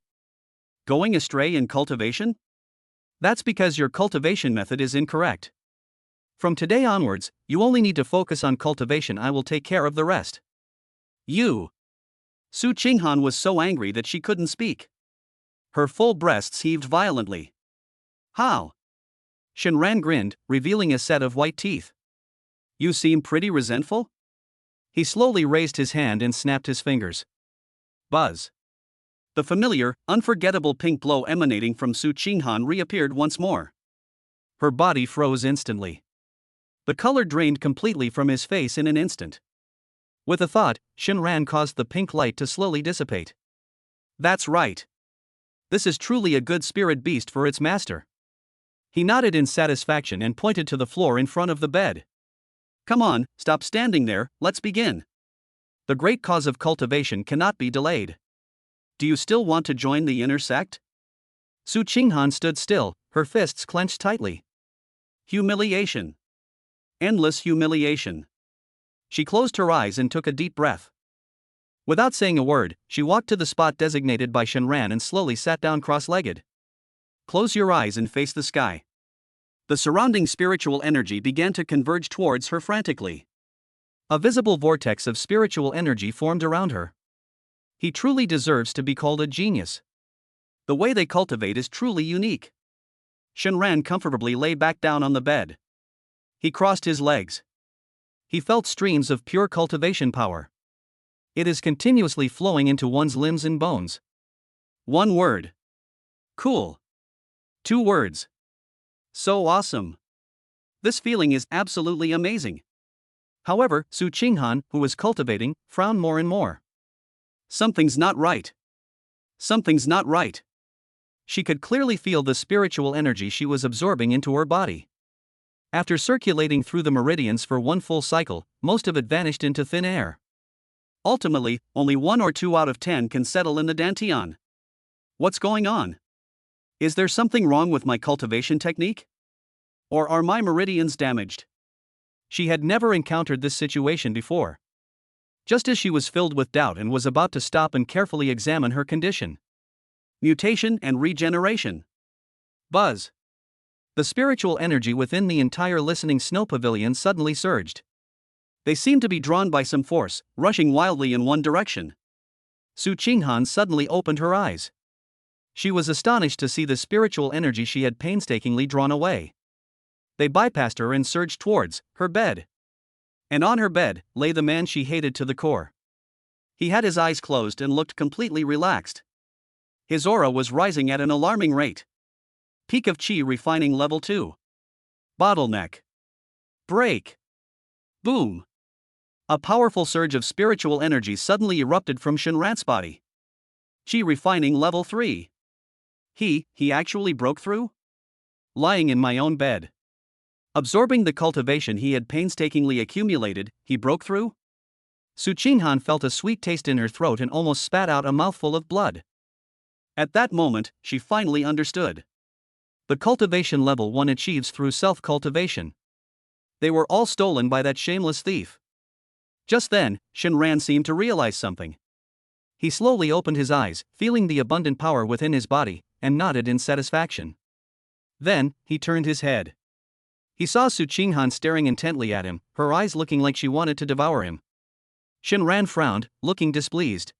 Going astray in cultivation? That's because your cultivation method is incorrect. From today onwards, you only need to focus on cultivation. I will take care of the rest. You. Su Qinghan was so angry that she couldn't speak. Her full breasts heaved violently. How? Shenran grinned, revealing a set of white teeth. You seem pretty resentful? He slowly raised his hand and snapped his fingers. Buzz. The familiar, unforgettable pink glow emanating from Su Qinghan reappeared once more. Her body froze instantly. The color drained completely from his face in an instant. With a thought, Shenran caused the pink light to slowly dissipate. That's right. This is truly a good spirit beast for its master. He nodded in satisfaction and pointed to the floor in front of the bed. Come on, stop standing there, let's begin. The great cause of cultivation cannot be delayed. Do you still want to join the inner sect? Su Qinghan stood still, her fists clenched tightly. Humiliation. Endless humiliation. She closed her eyes and took a deep breath. Without saying a word, she walked to the spot designated by Shenran and slowly sat down cross-legged. Close your eyes and face the sky. The surrounding spiritual energy began to converge towards her frantically. A visible vortex of spiritual energy formed around her. He truly deserves to be called a genius. The way they cultivate is truly unique. Shenran comfortably lay back down on the bed. He crossed his legs. He felt streams of pure cultivation power. It is continuously flowing into one's limbs and bones. 1 word. Cool. 2 words. So awesome. This feeling is absolutely amazing. However, Su Qinghan, who was cultivating, frowned more and more. Something's not right. Something's not right. She could clearly feel the spiritual energy she was absorbing into her body. After circulating through the meridians for 1 full cycle, most of it vanished into thin air. Ultimately, only 1 or 2 out of 10 can settle in the dantian. What's going on? Is there something wrong with my cultivation technique? Or are my meridians damaged? She had never encountered this situation before. Just as she was filled with doubt and was about to stop and carefully examine her condition. Mutation and regeneration. Buzz. The spiritual energy within the entire listening snow pavilion suddenly surged. They seemed to be drawn by some force, rushing wildly in one direction. Su Qinghan suddenly opened her eyes. She was astonished to see the spiritual energy she had painstakingly drawn away. They bypassed her and surged towards her bed. And on her bed lay the man she hated to the core. He had his eyes closed and looked completely relaxed. His aura was rising at an alarming rate. Peak of Qi refining level 2. Bottleneck. Break. Boom. A powerful surge of spiritual energy suddenly erupted from Shenran's body. Qi refining level 3. He actually broke through? Lying in my own bed. Absorbing the cultivation he had painstakingly accumulated, he broke through? Su Qinghan felt a sweet taste in her throat and almost spat out a mouthful of blood. At that moment, she finally understood. The cultivation level one achieves through self-cultivation. They were all stolen by that shameless thief. Just then, Shenran seemed to realize something. He slowly opened his eyes, feeling the abundant power within his body, and nodded in satisfaction. Then, he turned his head. He saw Su Qinghan staring intently at him, her eyes looking like she wanted to devour him. Shenran frowned, looking displeased.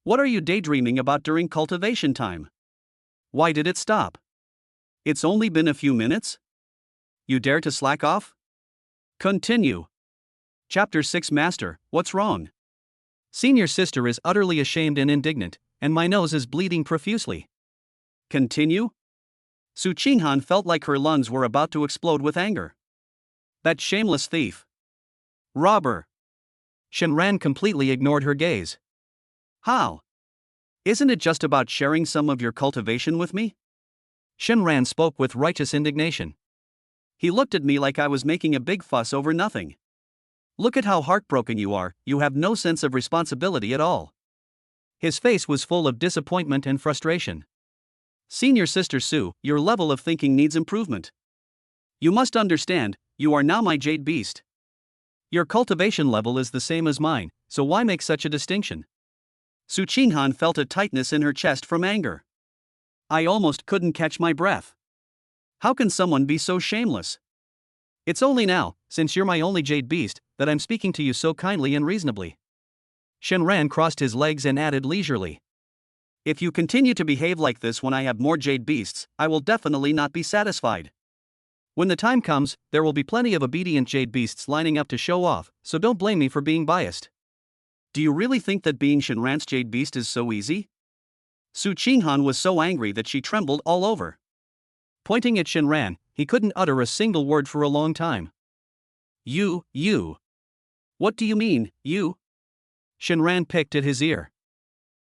What are you daydreaming about during cultivation time? Why did it stop? It's only been a few minutes? You dare to slack off? Continue. Chapter 6 Master, what's wrong? Senior sister is utterly ashamed and indignant, and my nose is bleeding profusely. Continue? Su Qinghan felt like her lungs were about to explode with anger. That shameless thief. Robber. Shenran completely ignored her gaze. How? Isn't it just about sharing some of your cultivation with me? Shenran spoke with righteous indignation. He looked at me like I was making a big fuss over nothing. Look at how heartbroken you are, you have no sense of responsibility at all. His face was full of disappointment and frustration. Senior sister Su, your level of thinking needs improvement. You must understand, you are now my jade beast. Your cultivation level is the same as mine, so why make such a distinction? Su Qinghan felt a tightness in her chest from anger. I almost couldn't catch my breath. How can someone be so shameless? It's only now, since you're my only jade beast, that I'm speaking to you so kindly and reasonably. Shenran crossed his legs and added leisurely. If you continue to behave like this when I have more jade beasts, I will definitely not be satisfied. When the time comes, there will be plenty of obedient jade beasts lining up to show off, so don't blame me for being biased. Do you really think that being Shenran's jade beast is so easy? Su Qinghan was so angry that she trembled all over. Pointing at Shenran, he couldn't utter a single word for a long time. You. What do you mean, you? Shenran picked at his ear.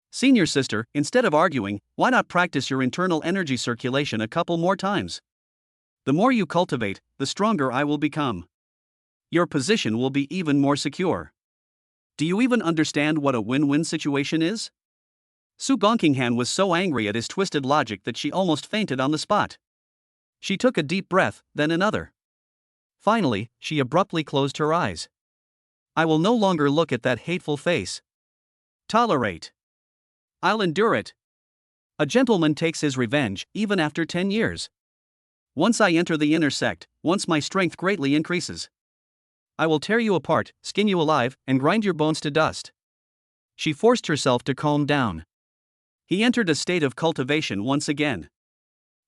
Senior sister, instead of arguing, why not practice your internal energy circulation a couple more times? The more you cultivate, the stronger I will become. Your position will be even more secure. Do you even understand what a win-win situation is? Su Gongqinghan was so angry at his twisted logic that she almost fainted on the spot. She took a deep breath, then another. Finally, she abruptly closed her eyes. I will no longer look at that hateful face. Tolerate. I'll endure it. A gentleman takes his revenge, even after 10 years. Once I enter the inner sect, once my strength greatly increases, I will tear you apart, skin you alive, and grind your bones to dust. She forced herself to calm down. He entered a state of cultivation once again.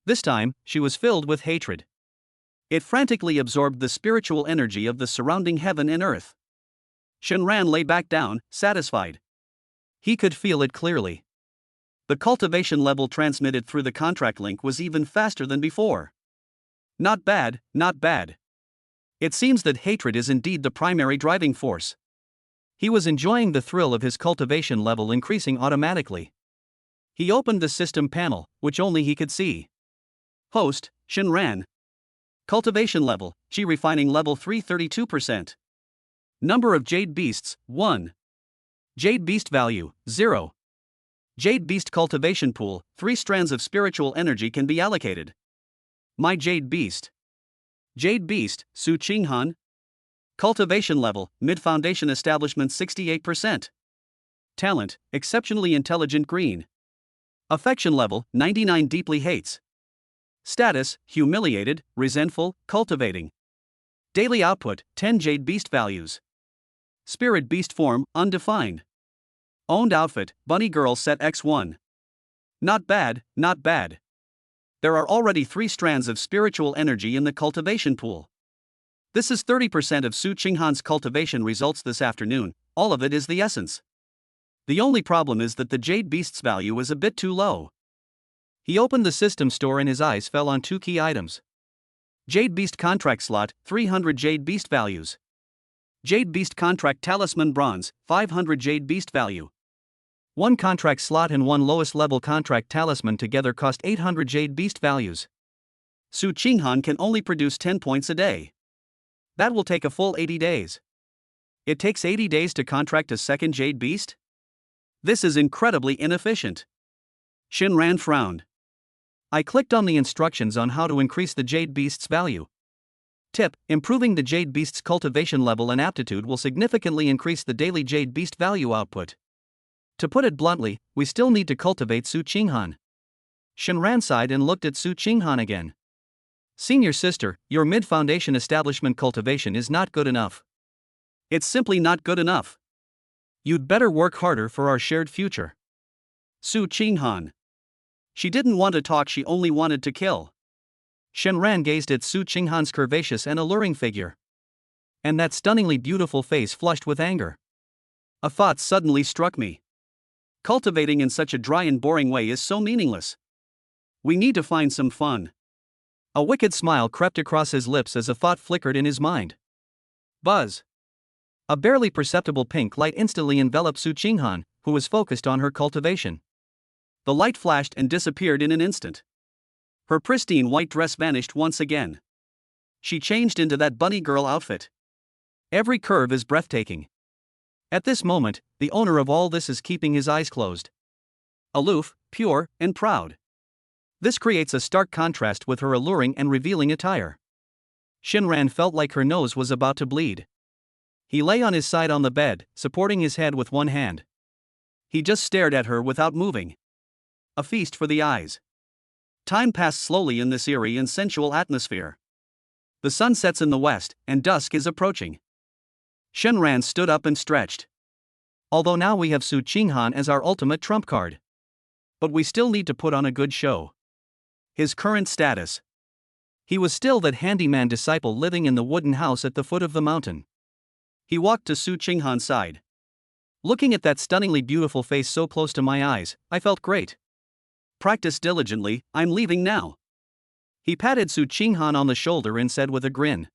This time, she was filled with hatred. It frantically absorbed the spiritual energy of the surrounding heaven and earth. Shenran lay back down, satisfied. He could feel it clearly. The cultivation level transmitted through the contract link was even faster than before. Not bad, not bad. It seems that hatred is indeed the primary driving force. He was enjoying the thrill of his cultivation level increasing automatically. He opened the system panel, which only he could see. Host, Shenran. Cultivation level, Qi refining level 332%. Number of jade beasts, 1. Jade beast value, 0. Jade beast cultivation pool, 3 strands of spiritual energy can be allocated. My jade beast. Jade beast, Su Qinghan. Cultivation level, mid-foundation establishment 68%. Talent, exceptionally intelligent green. Affection level, 99 deeply hates. Status, humiliated, resentful, cultivating. Daily output, 10 jade beast values. Spirit beast form, undefined. Owned outfit, bunny girl set x1. Not bad, not bad. There are already 3 strands of spiritual energy in the cultivation pool. This is 30% of Su Qinghan's cultivation results this afternoon, all of it is the essence. The only problem is that the Jade Beast's value is a bit too low. He opened the system store and his eyes fell on 2 key items. Jade Beast contract slot, 300 Jade Beast values. Jade Beast contract talisman bronze, 500 Jade Beast value. 1 contract slot and 1 lowest level contract talisman together cost 800 Jade Beast values. Su Qinghan can only produce 10 points a day. That will take a full 80 days. It takes 80 days to contract a second Jade Beast? This is incredibly inefficient. Shinran frowned. I clicked on the instructions on how to increase the Jade Beast's value. Tip: improving the Jade Beast's cultivation level and aptitude will significantly increase the daily Jade Beast value output. To put it bluntly, we still need to cultivate Su Qinghan. Shinran sighed and looked at Su Qinghan again. Senior sister, your mid-foundation establishment cultivation is not good enough. It's simply not good enough. You'd better work harder for our shared future. Su Qinghan. She didn't want to talk, she only wanted to kill. Shinran gazed at Su Qinghan's curvaceous and alluring figure. And that stunningly beautiful face flushed with anger. A thought suddenly struck me. Cultivating in such a dry and boring way is so meaningless. We need to find some fun. A wicked smile crept across his lips as a thought flickered in his mind. Buzz. A barely perceptible pink light instantly enveloped Su Qinghan, who was focused on her cultivation. The light flashed and disappeared in an instant. Her pristine white dress vanished once again. She changed into that bunny girl outfit. Every curve is breathtaking. At this moment, the owner of all this is keeping his eyes closed. Aloof, pure, and proud. This creates a stark contrast with her alluring and revealing attire. Shinran felt like her nose was about to bleed. He lay on his side on the bed, supporting his head with one hand. He just stared at her without moving. A feast for the eyes. Time passed slowly in this eerie and sensual atmosphere. The sun sets in the west, and dusk is approaching. Shinran stood up and stretched. Although now we have Su Qinghan as our ultimate trump card. But we still need to put on a good show. His current status. He was still that handyman disciple living in the wooden house at the foot of the mountain. He walked to Su Qinghan's side. Looking at that stunningly beautiful face so close to my eyes, I felt great. Practice diligently, I'm leaving now. He patted Su Qinghan on the shoulder and said with a grin.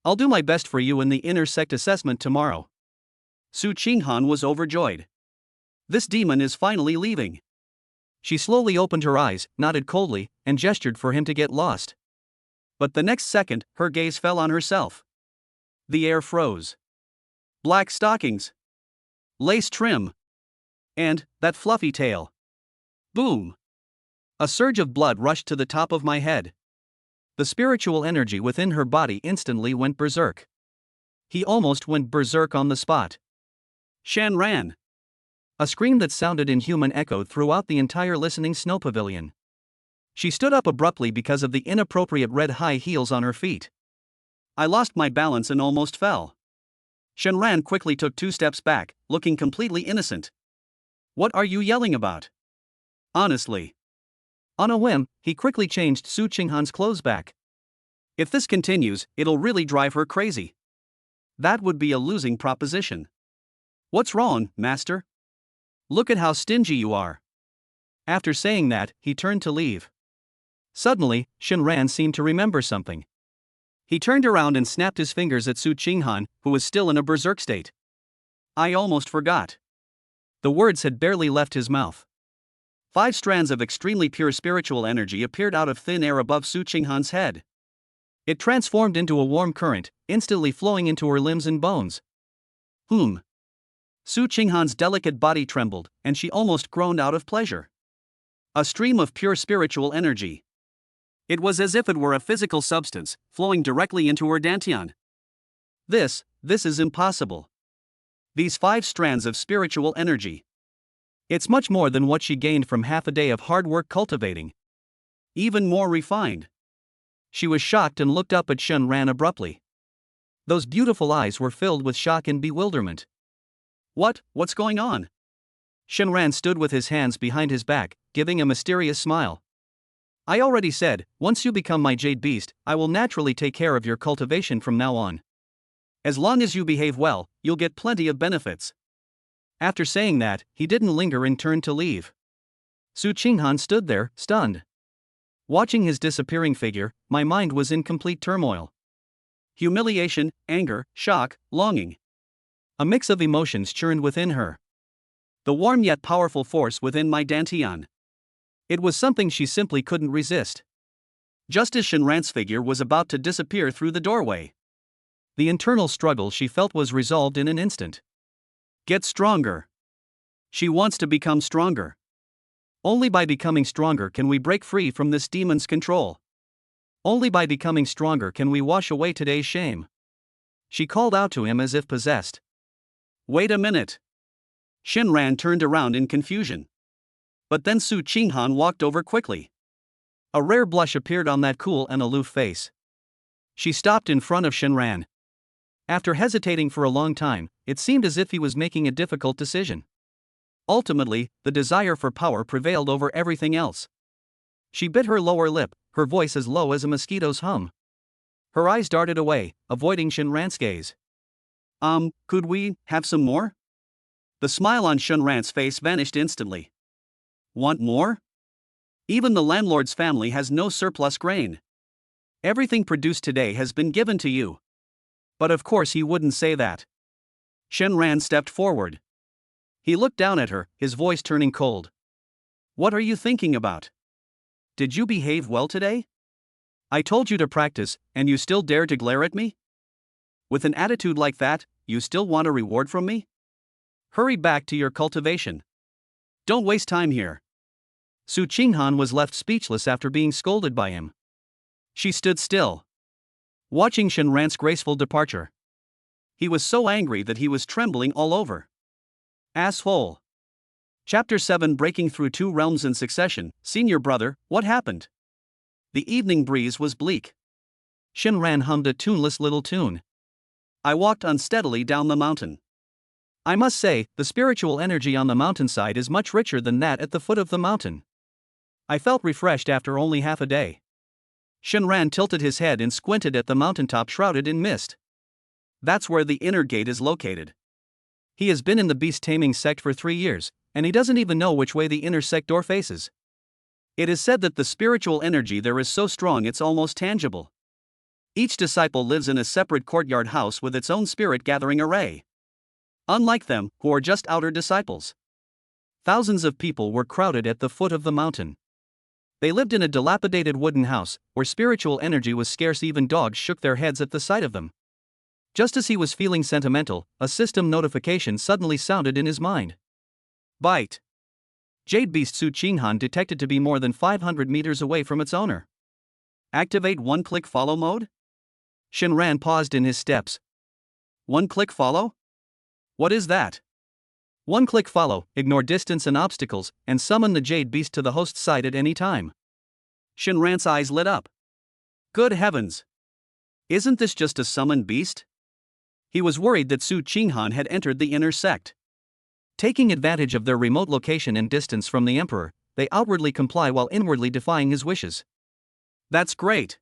I'll do my best for you in the inner sect assessment tomorrow. Su Qinghan was overjoyed. This demon is finally leaving. She slowly opened her eyes, nodded coldly, and gestured for him to get lost. But the next second, her gaze fell on herself. The air froze. Black stockings. Lace trim. And that fluffy tail. Boom. A surge of blood rushed to the top of my head. The spiritual energy within her body instantly went berserk. He almost went berserk on the spot. Shinran. A scream that sounded inhuman echoed throughout the entire listening snow pavilion. She stood up abruptly because of the inappropriate red high heels on her feet. I lost my balance and almost fell. Shinran quickly took 2 steps back, looking completely innocent. What are you yelling about? Honestly. On a whim, he quickly changed Su Qinghan's clothes back. If this continues, it'll really drive her crazy. That would be a losing proposition. What's wrong, master? Look at how stingy you are. After saying that, he turned to leave. Suddenly, Shinran seemed to remember something. He turned around and snapped his fingers at Su Qinghan, who was still in a berserk state. I almost forgot. The words had barely left his mouth. 5 strands of extremely pure spiritual energy appeared out of thin air above Su Qinghan's head. It transformed into a warm current, instantly flowing into her limbs and bones. Su Qinghan's delicate body trembled, and she almost groaned out of pleasure. A stream of pure spiritual energy. It was as if it were a physical substance, flowing directly into her dantian. This is impossible. These 5 strands of spiritual energy. It's much more than what she gained from half a day of hard work cultivating. Even more refined. She was shocked and looked up at Shinran abruptly. Those beautiful eyes were filled with shock and bewilderment. What's going on? Shenran stood with his hands behind his back, giving a mysterious smile. I already said, once you become my jade beast, I will naturally take care of your cultivation from now on. As long as you behave well, you'll get plenty of benefits. After saying that, he didn't linger and turned to leave. Su Qinghan stood there, stunned. Watching his disappearing figure, my mind was in complete turmoil. Humiliation, anger, shock, longing. A mix of emotions churned within her. The warm yet powerful force within my Dantian. It was something she simply couldn't resist. Just as Shenran's figure was about to disappear through the doorway, the internal struggle she felt was resolved in an instant. Get stronger. She wants to become stronger. Only by becoming stronger can we break free from this demon's control. Only by becoming stronger can we wash away today's shame. She called out to him as if possessed. Wait a minute. Shenran turned around in confusion. But then Su Qinghan walked over quickly. A rare blush appeared on that cool and aloof face. She stopped in front of Shenran. After hesitating for a long time, it seemed as if he was making a difficult decision. Ultimately, the desire for power prevailed over everything else. She bit her lower lip, her voice as low as a mosquito's hum. Her eyes darted away, avoiding Shenran's gaze. Could we have some more? The smile on Shenran's face vanished instantly. Want more? Even the landlord's family has no surplus grain. Everything produced today has been given to you. But of course he wouldn't say that. Shenran stepped forward. He looked down at her, his voice turning cold. What are you thinking about? Did you behave well today? I told you to practice, and you still dare to glare at me? With an attitude like that, you still want a reward from me? Hurry back to your cultivation. Don't waste time here. Su Qinghan was left speechless after being scolded by him. She stood still, watching Shenran's graceful departure. He was so angry that he was trembling all over. Asshole. Chapter 7 Breaking Through Two Realms in Succession. Senior brother, what happened? The evening breeze was bleak. Shenran hummed a tuneless little tune. I walked unsteadily down the mountain. I must say, the spiritual energy on the mountainside is much richer than that at the foot of the mountain. I felt refreshed after only half a day. Shenran tilted his head and squinted at the mountaintop shrouded in mist. That's where the inner gate is located. He has been in the beast taming sect for 3 years, and he doesn't even know which way the inner sect door faces. It is said that the spiritual energy there is so strong it's almost tangible. Each disciple lives in a separate courtyard house with its own spirit gathering array. Unlike them, who are just outer disciples. Thousands of people were crowded at the foot of the mountain. They lived in a dilapidated wooden house, where spiritual energy was scarce. Even dogs shook their heads at the sight of them. Just as he was feeling sentimental, a system notification suddenly sounded in his mind. Bite. Jade Beast Su Qinghan detected to be more than 500 meters away from its owner. Activate one-click follow mode? Shenran paused in his steps. One-click follow? What is that? One-click follow, ignore distance and obstacles, and summon the Jade Beast to the host's side at any time. Shenran's eyes lit up. Good heavens! Isn't this just a summoned beast? He was worried that Su Qinghan had entered the inner sect. Taking advantage of their remote location and distance from the Emperor, they outwardly comply while inwardly defying his wishes. That's great.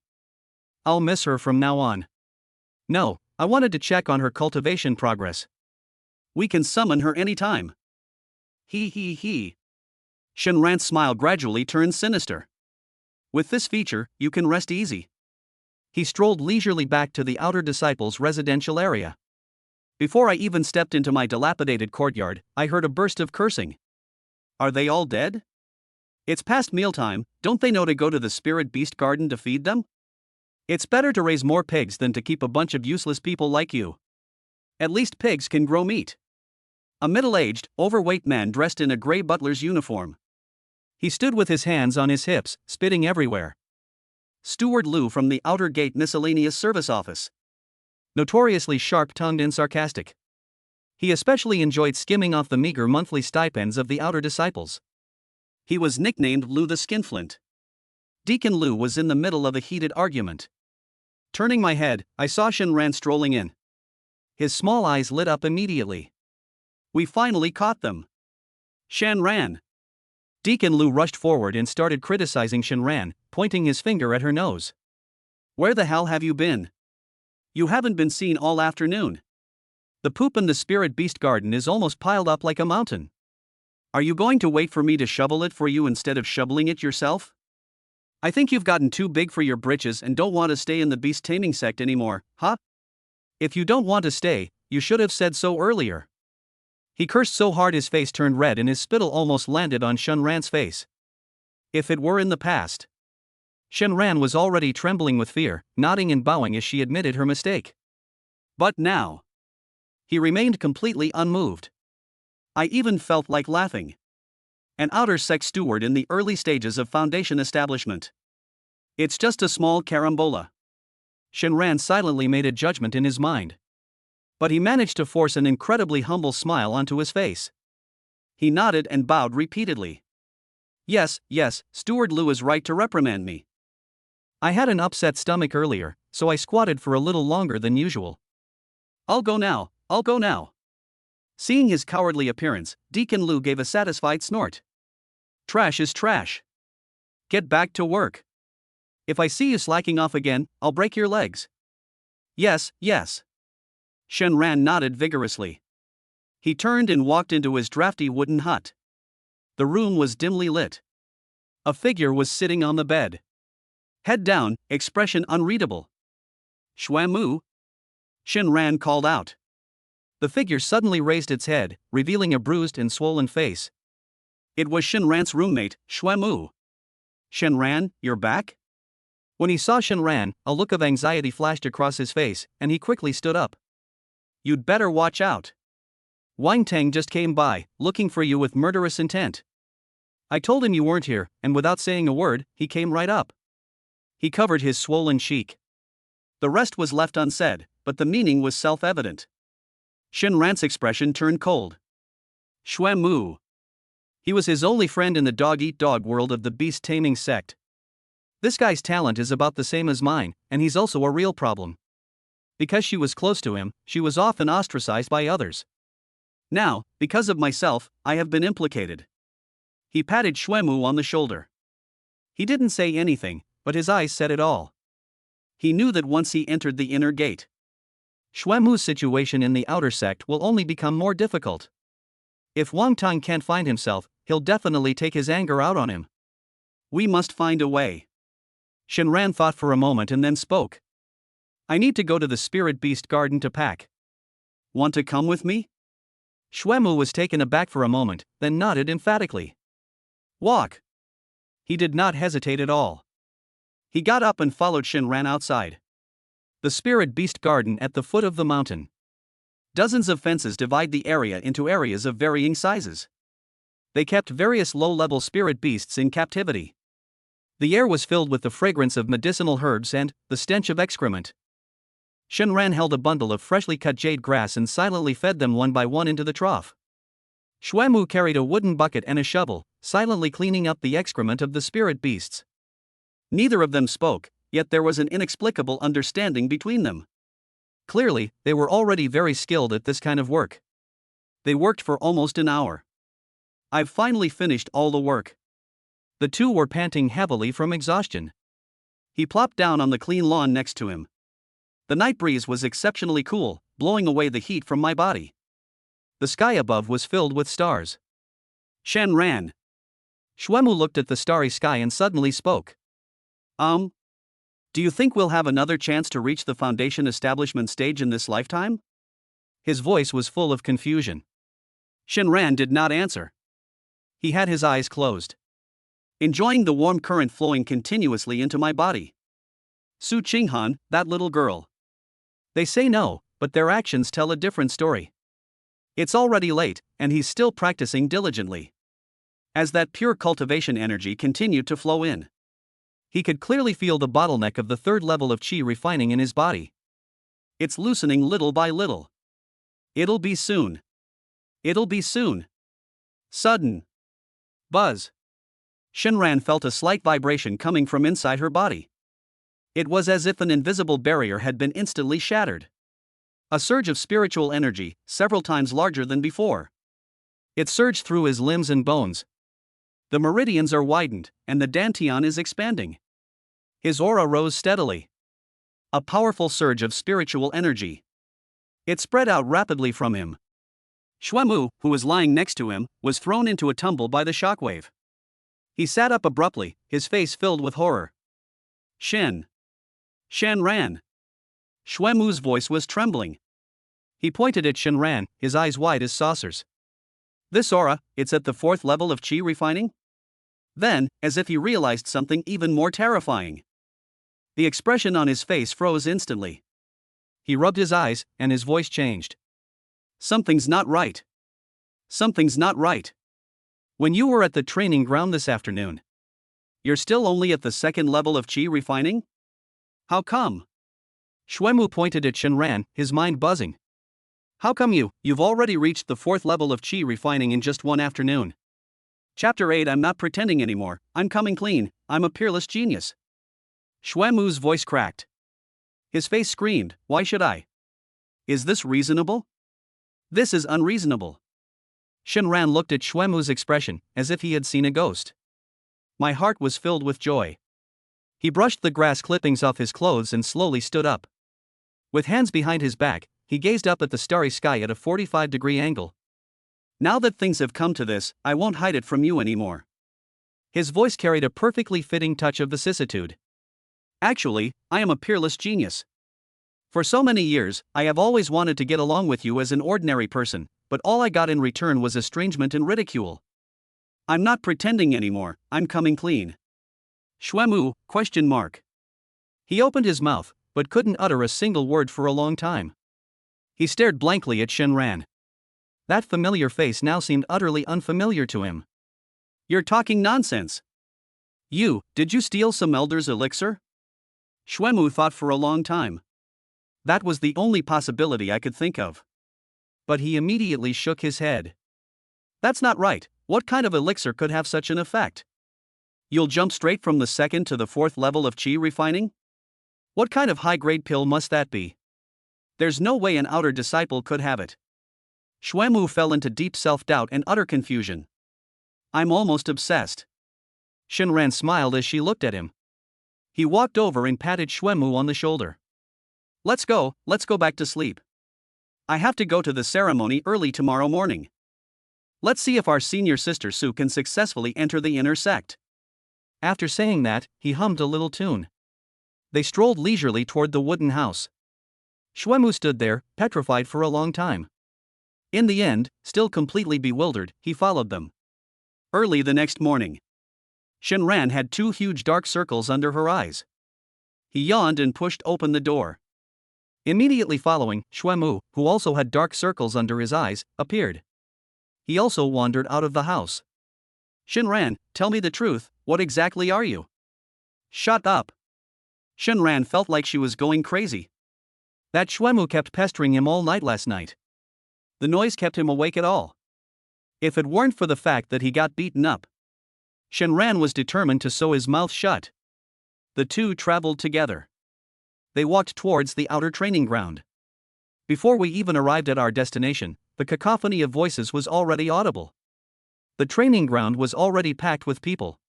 I'll miss her from now on. No, I wanted to check on her cultivation progress. We can summon her anytime. He. Shenran's smile gradually turned sinister. With this feature, you can rest easy. He strolled leisurely back to the outer disciples' residential area. Before I even stepped into my dilapidated courtyard, I heard a burst of cursing. Are they all dead? It's past mealtime, don't they know to go to the spirit beast garden to feed them? It's better to raise more pigs than to keep a bunch of useless people like you. At least pigs can grow meat. A middle-aged, overweight man dressed in a gray butler's uniform. He stood with his hands on his hips, spitting everywhere. Steward Liu from the Outer Gate Miscellaneous Service Office. Notoriously sharp-tongued and sarcastic. He especially enjoyed skimming off the meager monthly stipends of the outer disciples. He was nicknamed Liu the Skinflint. Deacon Liu was in the middle of a heated argument. Turning my head, I saw Shinran strolling in. His small eyes lit up immediately. We finally caught them. Shinran. Deacon Lu rushed forward and started criticizing Shinran, pointing his finger at her nose. Where the hell have you been? You haven't been seen all afternoon. The poop in the spirit beast garden is almost piled up like a mountain. Are you going to wait for me to shovel it for you instead of shoveling it yourself? I think you've gotten too big for your britches and don't want to stay in the beast taming sect anymore, huh? If you don't want to stay, you should have said so earlier. He cursed so hard his face turned red and his spittle almost landed on Shinran's face. If it were in the past. Shinran was already trembling with fear, nodding and bowing as she admitted her mistake. But now. He remained completely unmoved. I even felt like laughing. An outer sect steward in the early stages of Foundation establishment. It's just a small carambola. Shinran silently made a judgment in his mind. But he managed to force an incredibly humble smile onto his face. He nodded and bowed repeatedly. Yes, Steward Lu is right to reprimand me. I had an upset stomach earlier, so I squatted for a little longer than usual. I'll go now. Seeing his cowardly appearance, Deacon Lu gave a satisfied snort. Trash is trash. Get back to work. If I see you slacking off again, I'll break your legs. Yes. Shinran nodded vigorously. He turned and walked into his drafty wooden hut. The room was dimly lit. A figure was sitting on the bed. Head down, expression unreadable. Xuanmu? Shinran called out. The figure suddenly raised its head, revealing a bruised and swollen face. It was Shinran's roommate, Xuanmu. Shinran, you're back? When he saw Shinran, a look of anxiety flashed across his face, and he quickly stood up. You'd better watch out. Wang Tang just came by, looking for you with murderous intent. I told him you weren't here, and without saying a word, he came right up. He covered his swollen cheek. The rest was left unsaid, but the meaning was self-evident. Shinran's expression turned cold. Xuanmu. He was his only friend in the dog-eat-dog world of the beast-taming sect. This guy's talent is about the same as mine, and he's also a real problem. Because she was close to him, she was often ostracized by others. Now, because of myself, I have been implicated. He patted Xuanmu on the shoulder. He didn't say anything, but his eyes said it all. He knew that once he entered the inner gate, Xuanmu's situation in the outer sect will only become more difficult. If Wang Tang can't find himself, he'll definitely take his anger out on him. We must find a way. Shinran thought for a moment and then spoke. I need to go to the spirit beast garden to pack. Want to come with me? Xuanmu was taken aback for a moment, then nodded emphatically. Walk. He did not hesitate at all. He got up and followed Shinran outside. The spirit beast garden at the foot of the mountain. Dozens of fences divide the area into areas of varying sizes. They kept various low-level spirit beasts in captivity. The air was filled with the fragrance of medicinal herbs and the stench of excrement. Shinran held a bundle of freshly cut jade grass and silently fed them one by one into the trough. Xuanmu carried a wooden bucket and a shovel, silently cleaning up the excrement of the spirit beasts. Neither of them spoke, yet there was an inexplicable understanding between them. Clearly, they were already very skilled at this kind of work. They worked for almost an hour. I've finally finished all the work. The two were panting heavily from exhaustion. He plopped down on the clean lawn next to him. The night breeze was exceptionally cool, blowing away the heat from my body. The sky above was filled with stars. Shinran. Xuanmu looked at the starry sky and suddenly spoke. Do you think we'll have another chance to reach the Foundation establishment stage in this lifetime? His voice was full of confusion. Shinran did not answer. He had his eyes closed. Enjoying the warm current flowing continuously into my body. Su Qinghan, that little girl. They say no, but their actions tell a different story. It's already late, and he's still practicing diligently. As that pure cultivation energy continued to flow in, he could clearly feel the bottleneck of the third level of qi refining in his body. It's loosening little by little. It'll be soon. Sudden. Buzz. Shinran felt a slight vibration coming from inside her body. It was as if an invisible barrier had been instantly shattered. A surge of spiritual energy, several times larger than before. It surged through his limbs and bones. The meridians are widened, and the dantian is expanding. His aura rose steadily. A powerful surge of spiritual energy. It spread out rapidly from him. Xuemu, who was lying next to him, was thrown into a tumble by the shockwave. He sat up abruptly, his face filled with horror. Shen Ran. Xuemu's voice was trembling. He pointed at Shen Ran, his eyes wide as saucers. This aura, it's at the 4th level of qi refining? Then, as if he realized something even more terrifying. The expression on his face froze instantly. He rubbed his eyes, and his voice changed. Something's not right. Something's not right. When you were at the training ground this afternoon, you're still only at the 2nd level of qi refining? How come? Xuemu pointed at Shenran, his mind buzzing. How come you've already reached the 4th level of qi refining in just one afternoon? Chapter 8. I'm not pretending anymore, I'm coming clean, I'm a peerless genius. Xuemu's voice cracked. His face screamed, why should I? Is this reasonable? This is unreasonable. Shenran looked at Xuemu's expression, as if he had seen a ghost. My heart was filled with joy. He brushed the grass clippings off his clothes and slowly stood up. With hands behind his back, he gazed up at the starry sky at a 45-degree angle. Now that things have come to this, I won't hide it from you anymore. His voice carried a perfectly fitting touch of vicissitude. Actually, I am a peerless genius. For so many years, I have always wanted to get along with you as an ordinary person, but all I got in return was estrangement and ridicule. I'm not pretending anymore, I'm coming clean. Xuemu? He opened his mouth, but couldn't utter a single word for a long time. He stared blankly at Shenran. That familiar face now seemed utterly unfamiliar to him. You're talking nonsense. Did you steal some elder's elixir? Xuemu thought for a long time. That was the only possibility I could think of. But he immediately shook his head. That's not right, what kind of elixir could have such an effect? You'll jump straight from the 2nd to the 4th level of qi refining? What kind of high-grade pill must that be? There's no way an outer disciple could have it. Xuemu fell into deep self-doubt and utter confusion. I'm almost obsessed. Shenran smiled as she looked at him. He walked over and patted Xuemu on the shoulder. Let's go back to sleep. I have to go to the ceremony early tomorrow morning. Let's see if our senior sister Su can successfully enter the inner sect. After saying that, he hummed a little tune. They strolled leisurely toward the wooden house. Xuemu stood there, petrified for a long time. In the end, still completely bewildered, he followed them. Early the next morning, Shenran had 2 huge dark circles under her eyes. He yawned and pushed open the door. Immediately following, Xuemu, who also had dark circles under his eyes, appeared. He also wandered out of the house. Shenran, tell me the truth, what exactly are you? Shut up. Shenran felt like she was going crazy. That Xuemu kept pestering him all night last night. The noise kept him awake at all. If it weren't for the fact that he got beaten up, Shenran was determined to sew his mouth shut. The two traveled together. They walked towards the outer training ground. Before we even arrived at our destination, the cacophony of voices was already audible. The training ground was already packed with people.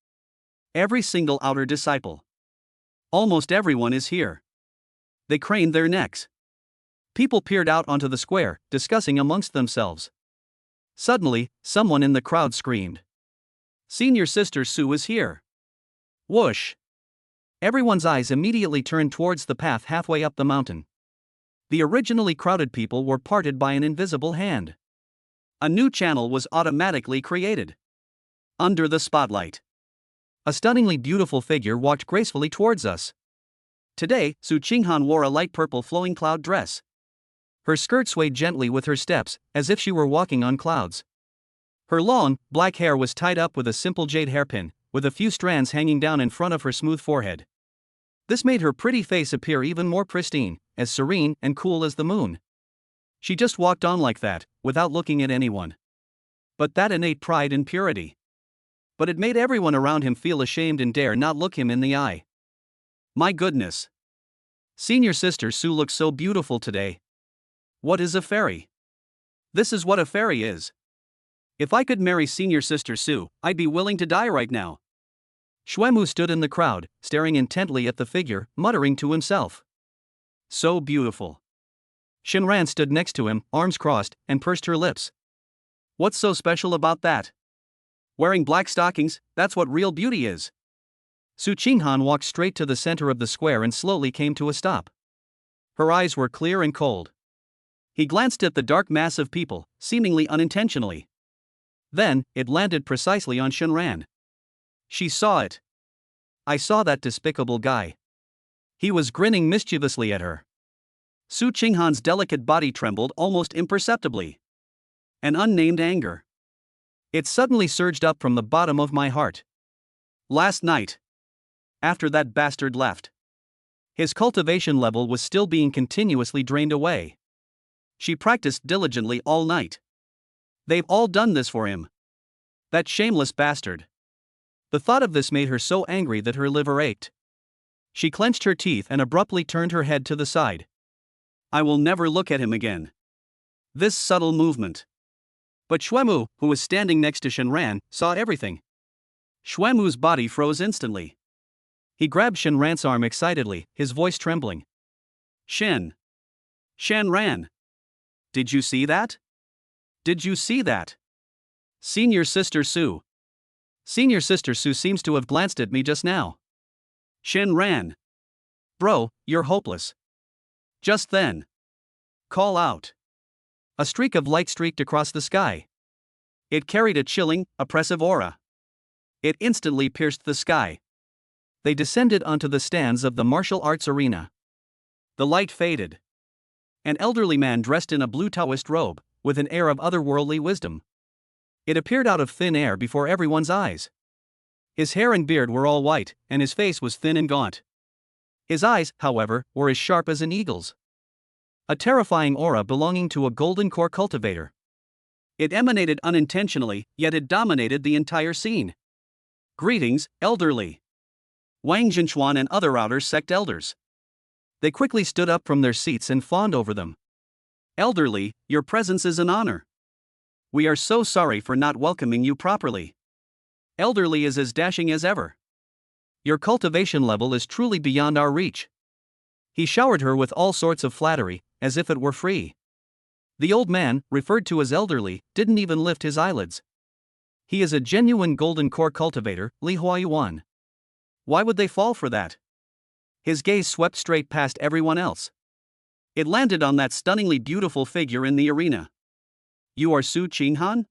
Every single outer disciple. Almost everyone is here. They craned their necks. People peered out onto the square, discussing amongst themselves. Suddenly, someone in the crowd screamed. Senior Sister Su is here. Whoosh! Everyone's eyes immediately turned towards the path halfway up the mountain. The originally crowded people were parted by an invisible hand. A new channel was automatically created. Under the spotlight, a stunningly beautiful figure walked gracefully towards us. Today, Su Qinghan wore a light purple flowing cloud dress. Her skirt swayed gently with her steps, as if she were walking on clouds. Her long, black hair was tied up with a simple jade hairpin, with a few strands hanging down in front of her smooth forehead. This made her pretty face appear even more pristine, as serene and cool as the moon. She just walked on like that, without looking at anyone. But that innate pride and purity. But it made everyone around him feel ashamed and dare not look him in the eye. My goodness. Senior Sister Sue looks so beautiful today. What is a fairy? This is what a fairy is. If I could marry Senior Sister Sue, I'd be willing to die right now. Xuemu stood in the crowd, staring intently at the figure, muttering to himself. So beautiful. Shinran stood next to him, arms crossed, and pursed her lips. What's so special about that? Wearing black stockings, that's what real beauty is. Su Qinghan walked straight to the center of the square and slowly came to a stop. Her eyes were clear and cold. He glanced at the dark mass of people, seemingly unintentionally. Then, it landed precisely on Shinran. She saw it. I saw that despicable guy. He was grinning mischievously at her. Su Qinghan's delicate body trembled almost imperceptibly. An unnamed anger. It suddenly surged up from the bottom of my heart. Last night, after that bastard left, his cultivation level was still being continuously drained away. She practiced diligently all night. They've all done this for him. That shameless bastard. The thought of this made her so angry that her liver ached. She clenched her teeth and abruptly turned her head to the side. I will never look at him again. This subtle movement. But Xuemu, who was standing next to Shinran, saw everything. Xuemu's body froze instantly. He grabbed Shinran's arm excitedly, his voice trembling. Shinran. Did you see that? Did you see that? Senior Sister Sue. Senior Sister Sue seems to have glanced at me just now. Shinran. Bro, you're hopeless. Just then. Call out. A streak of light streaked across the sky. It carried a chilling, oppressive aura. It instantly pierced the sky. They descended onto the stands of the martial arts arena. The light faded. An elderly man dressed in a blue Taoist robe, with an air of otherworldly wisdom. It appeared out of thin air before everyone's eyes. His hair and beard were all white, and his face was thin and gaunt. His eyes, however, were as sharp as an eagle's. A terrifying aura belonging to a golden core cultivator. It emanated unintentionally, yet it dominated the entire scene. Greetings, elderly. Wang Zhenchuan and other outer sect elders. They quickly stood up from their seats and fawned over them. Elderly, your presence is an honor. We are so sorry for not welcoming you properly. Elderly is as dashing as ever. Your cultivation level is truly beyond our reach. He showered her with all sorts of flattery, as if it were free. The old man, referred to as elderly, didn't even lift his eyelids. He is a genuine golden core cultivator, Li Huayuan. Why would they fall for that? His gaze swept straight past everyone else. It landed on that stunningly beautiful figure in the arena. You are Su Qinghan?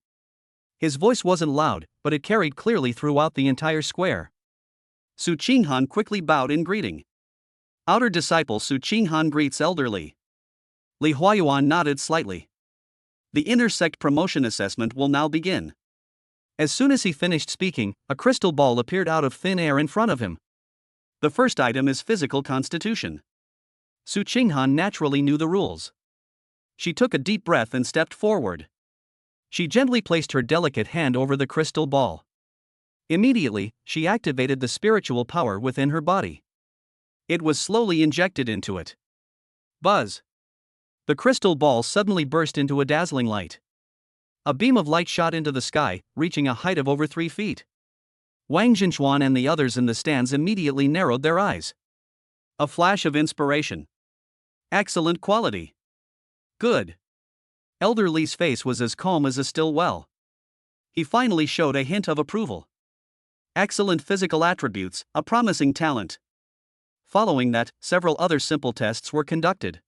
His voice wasn't loud, but it carried clearly throughout the entire square. Su Qinghan quickly bowed in greeting. Outer disciple Su Qinghan greets elderly. Li Huayuan nodded slightly. The inner sect promotion assessment will now begin. As soon as he finished speaking, a crystal ball appeared out of thin air in front of him. The first item is physical constitution. Su Qinghan naturally knew the rules. She took a deep breath and stepped forward. She gently placed her delicate hand over the crystal ball. Immediately, she activated the spiritual power within her body. It was slowly injected into it. Buzz! The crystal ball suddenly burst into a dazzling light. A beam of light shot into the sky, reaching a height of over 3 feet. Wang Zhenchuan and the others in the stands immediately narrowed their eyes. A flash of inspiration. Excellent quality. Good. Elder Li's face was as calm as a still well. He finally showed a hint of approval. Excellent physical attributes, a promising talent. Following that, several other simple tests were conducted.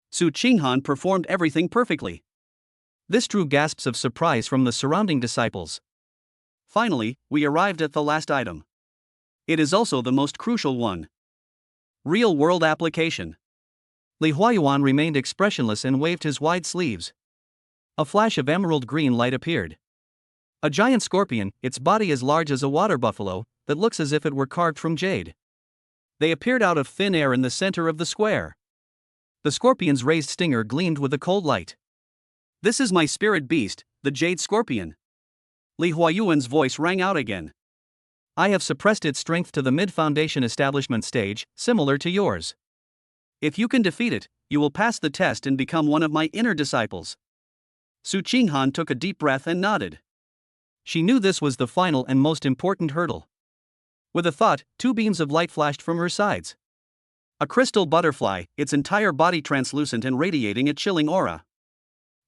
Su Qinghan performed everything perfectly. This drew gasps of surprise from the surrounding disciples. Finally, we arrived at the last item. It is also the most crucial one. Real-world application. Li Huayuan remained expressionless and waved his wide sleeves. A flash of emerald green light appeared. A giant scorpion, its body as large as a water buffalo, that looks as if it were carved from jade. They appeared out of thin air in the center of the square. The scorpion's raised stinger gleamed with a cold light. This is my spirit beast, the jade scorpion. Li Huayuan's voice rang out again. I have suppressed its strength to the mid-foundation establishment stage, similar to yours. If you can defeat it, you will pass the test and become one of my inner disciples. Su Qinghan took a deep breath and nodded. She knew this was the final and most important hurdle. With a thought, two beams of light flashed from her sides. A crystal butterfly, its entire body translucent and radiating a chilling aura.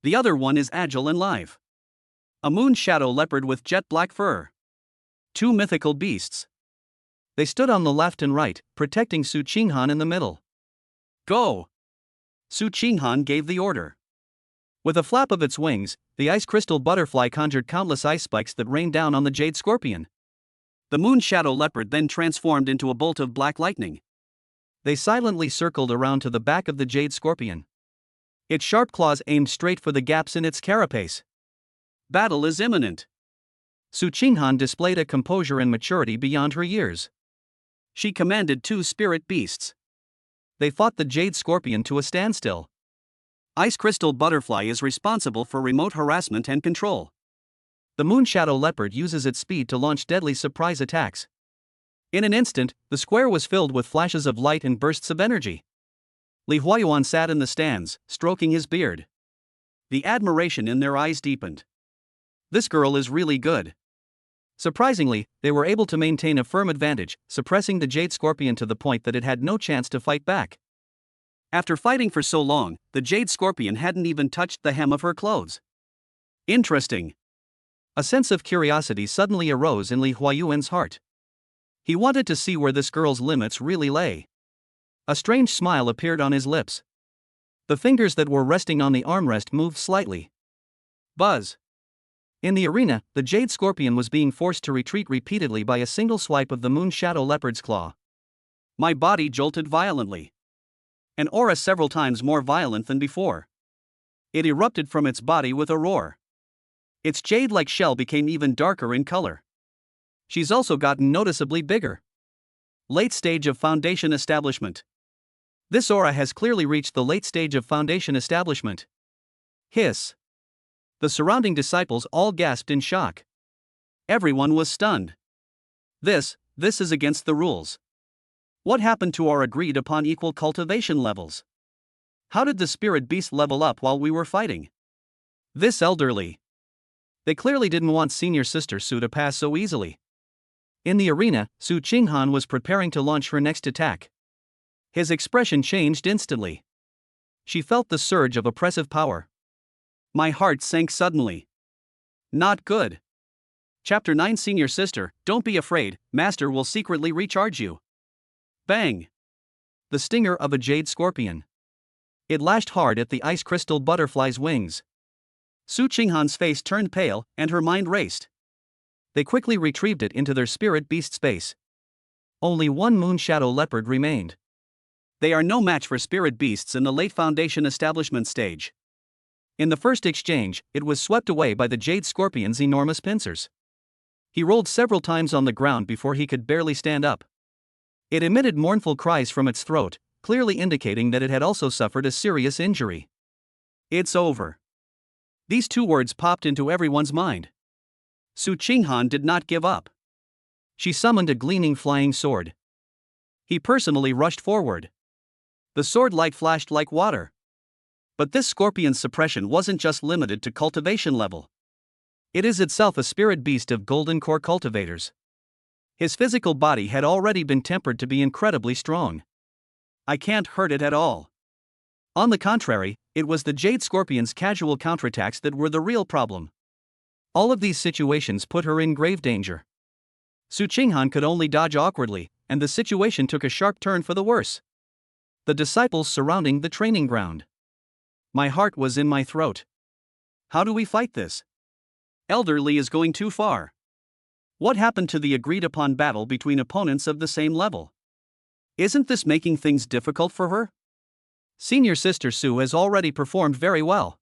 The other one is agile and live. A moon shadow leopard with jet black fur. Two mythical beasts. They stood on the left and right, protecting Su Qinghan in the middle. Go! Su Qinghan gave the order. With a flap of its wings, the ice crystal butterfly conjured countless ice spikes that rained down on the jade scorpion. The moon shadow leopard then transformed into a bolt of black lightning. They silently circled around to the back of the jade scorpion. Its sharp claws aimed straight for the gaps in its carapace. Battle is imminent. Su Qinghan displayed a composure and maturity beyond her years. She commanded two spirit beasts. They fought the jade scorpion to a standstill. Ice crystal butterfly is responsible for remote harassment and control. The moon shadow leopard uses its speed to launch deadly surprise attacks. In an instant, the square was filled with flashes of light and bursts of energy. Li Huayuan sat in the stands, stroking his beard. The admiration in their eyes deepened. This girl is really good. Surprisingly, they were able to maintain a firm advantage, suppressing the jade scorpion to the point that it had no chance to fight back. After fighting for so long, the jade scorpion hadn't even touched the hem of her clothes. Interesting. A sense of curiosity suddenly arose in Li Huayuan's heart. He wanted to see where this girl's limits really lay. A strange smile appeared on his lips. The fingers that were resting on the armrest moved slightly. Buzz. In the arena, the jade scorpion was being forced to retreat repeatedly by a single swipe of the moon shadow leopard's claw. My body jolted violently. An aura several times more violent than before. It erupted from its body with a roar. Its jade-like shell became even darker in color. She's also gotten noticeably bigger. Late stage of foundation establishment. This aura has clearly reached the late stage of foundation establishment. Hiss. The surrounding disciples all gasped in shock. Everyone was stunned. This is against the rules. What happened to our agreed upon equal cultivation levels? How did the spirit beast level up while we were fighting? This elderly. They clearly didn't want senior sister Su to pass so easily. In the arena, Su Qinghan was preparing to launch her next attack. His expression changed instantly. She felt the surge of oppressive power. My heart sank suddenly. Not good. Chapter 9 Senior Sister, don't be afraid, Master will secretly recharge you. Bang! The stinger of a jade scorpion. It lashed hard at the ice crystal butterfly's wings. Su Qinghan's face turned pale, and her mind raced. They quickly retrieved it into their spirit beast space. Only one moon shadow leopard remained. They are no match for spirit beasts in the late foundation establishment stage. In the first exchange, it was swept away by the jade scorpion's enormous pincers. He rolled several times on the ground before he could barely stand up. It emitted mournful cries from its throat, clearly indicating that it had also suffered a serious injury. It's over. These two words popped into everyone's mind. Su Qinghan did not give up. She summoned a gleaming flying sword. He personally rushed forward. The sword light flashed like water. But this scorpion's suppression wasn't just limited to cultivation level. It is itself a spirit beast of golden core cultivators. His physical body had already been tempered to be incredibly strong. I can't hurt it at all. On the contrary, it was the jade scorpion's casual counterattacks that were the real problem. All of these situations put her in grave danger. Su Qinghan could only dodge awkwardly, and the situation took a sharp turn for the worse. The disciples surrounding the training ground. My heart was in my throat. How do we fight this? Elder Li is going too far. What happened to the agreed-upon battle between opponents of the same level? Isn't this making things difficult for her? Senior Sister Su has already performed very well.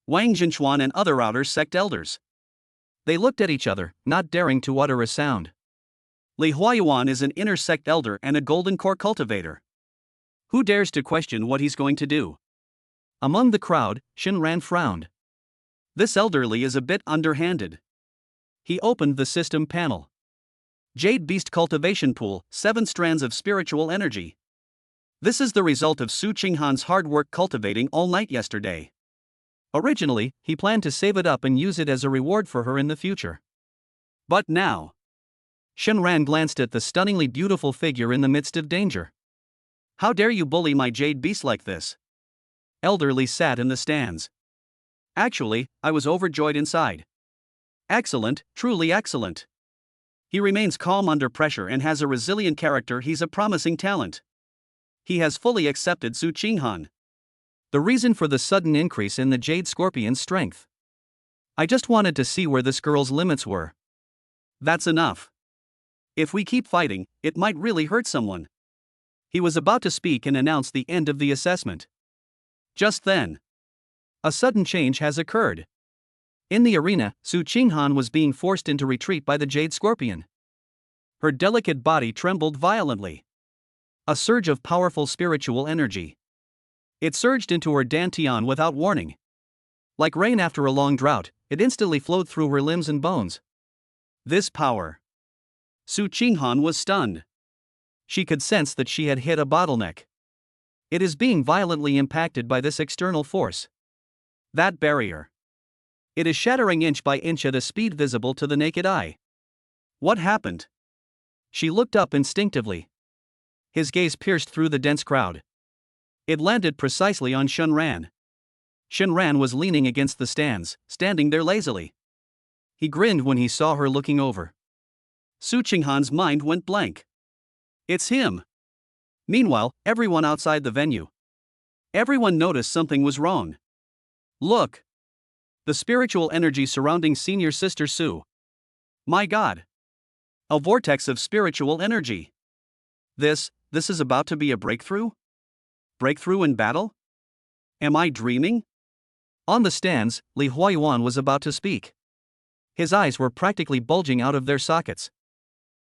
Wang Jinchuan and other outer sect elders. They looked at each other, not daring to utter a sound. Li Huayuan is an inner sect elder and a golden core cultivator. Who dares to question what he's going to do? Among the crowd, Shinran frowned. This elderly is a bit underhanded. He opened the system panel. Jade Beast Cultivation Pool, 7 strands of spiritual energy. This is the result of Su Qinghan's hard work cultivating all night yesterday. Originally, he planned to save it up and use it as a reward for her in the future. But now, Shenran glanced at the stunningly beautiful figure in the midst of danger. How dare you bully my jade beast like this? Elder Li sat in the stands. Actually, I was overjoyed inside. Excellent, truly excellent. He remains calm under pressure and has a resilient character. He's a promising talent. He has fully accepted Su Qinghan. The reason for the sudden increase in the Jade Scorpion's strength. I just wanted to see where this girl's limits were. That's enough. If we keep fighting, it might really hurt someone. He was about to speak and announce the end of the assessment. Just then, a sudden change has occurred. In the arena, Su Qinghan was being forced into retreat by the Jade Scorpion. Her delicate body trembled violently. A surge of powerful spiritual energy. It surged into her dantian without warning. Like rain after a long drought, it instantly flowed through her limbs and bones. This power. Su Qinghan was stunned. She could sense that she had hit a bottleneck. It is being violently impacted by this external force. That barrier. It is shattering inch by inch at a speed visible to the naked eye. What happened? She looked up instinctively. His gaze pierced through the dense crowd. It landed precisely on Shenran. Shenran was leaning against the stands, standing there lazily. He grinned when he saw her looking over. Su Qinghan's mind went blank. It's him. Meanwhile, everyone outside the venue. Everyone noticed something was wrong. Look. The spiritual energy surrounding senior sister Su. My God. A vortex of spiritual energy. This is about to be a breakthrough? Breakthrough in battle? Am I dreaming? On the stands, Li Huayuan was about to speak. His eyes were practically bulging out of their sockets.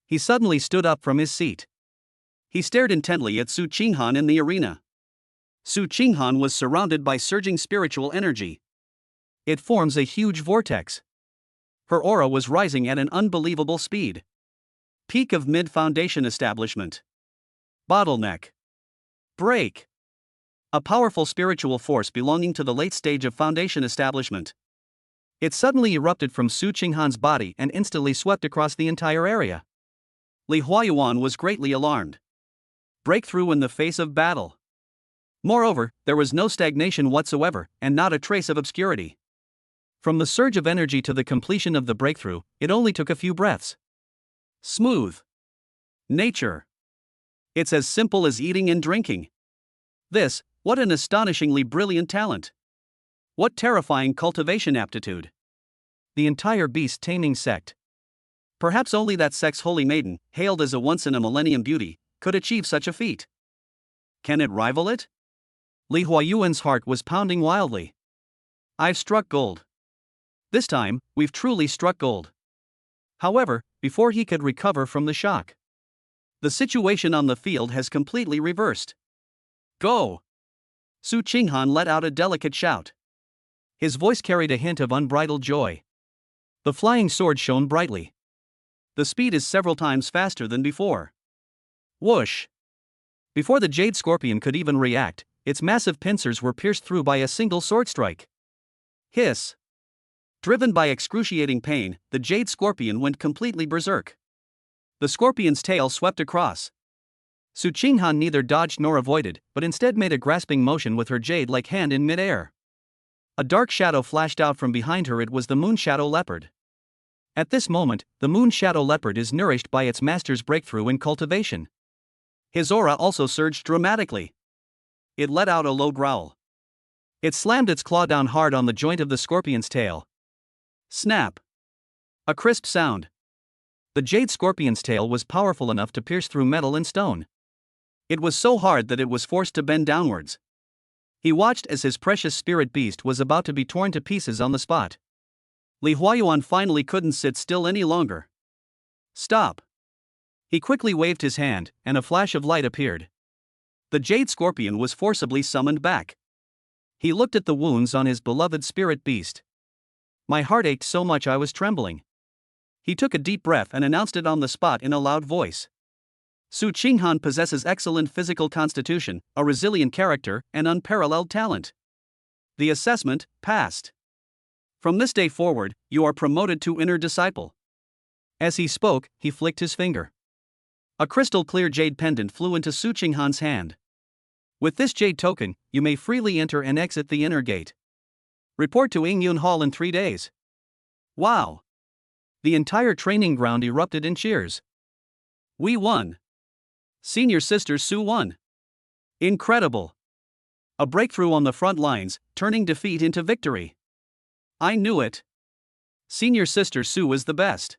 He suddenly stood up from his seat. He stared intently at Su Qinghan in the arena. Su Qinghan was surrounded by surging spiritual energy. It forms a huge vortex. Her aura was rising at an unbelievable speed. Peak of mid-foundation establishment. Bottleneck. Break. A powerful spiritual force belonging to the late stage of foundation establishment. It suddenly erupted from Su Qinghan's body and instantly swept across the entire area. Li Huayuan was greatly alarmed. Breakthrough in the face of battle. Moreover, there was no stagnation whatsoever, and not a trace of obscurity. From the surge of energy to the completion of the breakthrough, it only took a few breaths. Smooth. Nature. It's as simple as eating and drinking. What an astonishingly brilliant talent. What terrifying cultivation aptitude. The entire beast taming sect. Perhaps only that sect's holy maiden, hailed as a once-in-a-millennium beauty, could achieve such a feat. Can it rival it? Li Huayuan's heart was pounding wildly. I've struck gold. This time, we've truly struck gold. However, before he could recover from the shock, the situation on the field has completely reversed. Go! Su Qinghan let out a delicate shout. His voice carried a hint of unbridled joy. The flying sword shone brightly. The speed is several times faster than before. Whoosh! Before the Jade Scorpion could even react, its massive pincers were pierced through by a single sword strike. Hiss! Driven by excruciating pain, the Jade Scorpion went completely berserk. The scorpion's tail swept across. Su Qinghan neither dodged nor avoided, but instead made a grasping motion with her jade-like hand in midair. A dark shadow flashed out from behind her. It was the Moon Shadow Leopard. At this moment, the Moon Shadow Leopard is nourished by its master's breakthrough in cultivation. His aura also surged dramatically. It let out a low growl. It slammed its claw down hard on the joint of the scorpion's tail. Snap! A crisp sound. The Jade Scorpion's tail was powerful enough to pierce through metal and stone. It was so hard that it was forced to bend downwards. He watched as his precious spirit beast was about to be torn to pieces on the spot. Li Huayuan finally couldn't sit still any longer. Stop! He quickly waved his hand, and a flash of light appeared. The Jade Scorpion was forcibly summoned back. He looked at the wounds on his beloved spirit beast. My heart ached so much I was trembling. He took a deep breath and announced it on the spot in a loud voice. Su Qinghan possesses excellent physical constitution, a resilient character, and unparalleled talent. The assessment passed. From this day forward, you are promoted to inner disciple. As he spoke, he flicked his finger. A crystal clear jade pendant flew into Su Qinghan's hand. With this jade token, you may freely enter and exit the inner gate. Report to Yingyun Hall in 3 days. Wow! The entire training ground erupted in cheers. We won! Senior Sister Su won! Incredible! A breakthrough on the front lines, turning defeat into victory. I knew it! Senior Sister Su is the best.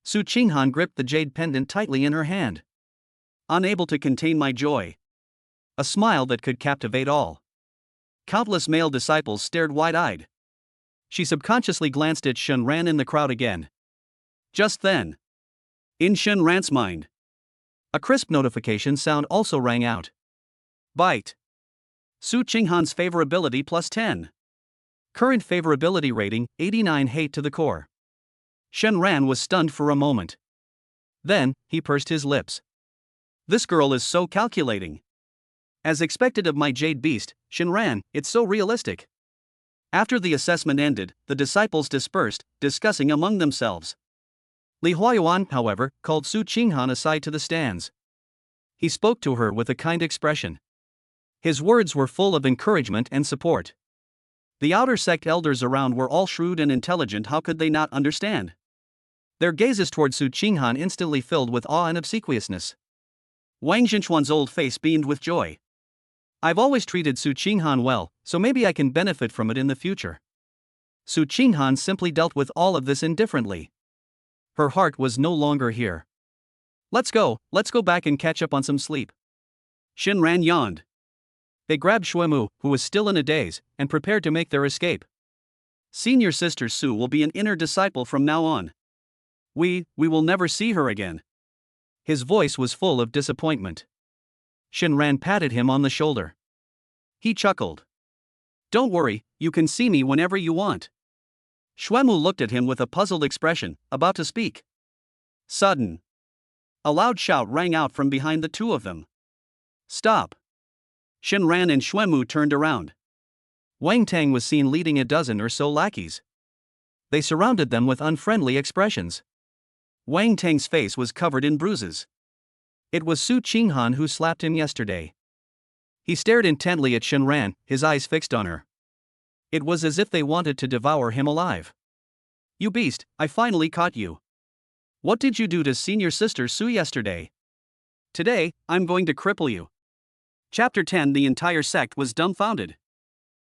Su Qinghan gripped the jade pendant tightly in her hand. Unable to contain my joy. A smile that could captivate all. Countless male disciples stared wide-eyed. She subconsciously glanced at Shen Ran in the crowd again. Just then, in Shen Ran's mind, a crisp notification sound also rang out. Byte. Su Qinghan's favorability +10. Current favorability rating, 89. Hate to the core. Shen Ran was stunned for a moment. Then, he pursed his lips. This girl is so calculating. As expected of my jade beast, Shen Ran, it's so realistic. After the assessment ended, the disciples dispersed, discussing among themselves. Li Huayuan, however, called Su Qinghan aside to the stands. He spoke to her with a kind expression. His words were full of encouragement and support. The outer sect elders around were all shrewd and intelligent. How could they not understand? Their gazes toward Su Qinghan instantly filled with awe and obsequiousness. Wang Zhenchuan's old face beamed with joy. I've always treated Su Qinghan well, so maybe I can benefit from it in the future. Su Qinghan simply dealt with all of this indifferently. Her heart was no longer here. Let's go back and catch up on some sleep. Shen Ran yawned. They grabbed Xuemu, who was still in a daze, and prepared to make their escape. Senior Sister Su will be an inner disciple from now on. We will never see her again. His voice was full of disappointment. Shen Ran patted him on the shoulder. He chuckled. Don't worry, you can see me whenever you want. Xuemu looked at him with a puzzled expression, about to speak. Sudden. A loud shout rang out from behind the two of them. Stop! Shen Ran and Xuemu turned around. Wang Tang was seen leading a dozen or so lackeys. They surrounded them with unfriendly expressions. Wang Tang's face was covered in bruises. It was Su Qinghan who slapped him yesterday. He stared intently at Shen Ran, his eyes fixed on her. It was as if they wanted to devour him alive. You beast, I finally caught you. What did you do to Senior Sister Su yesterday? Today, I'm going to cripple you. Chapter 10. The entire sect was dumbfounded.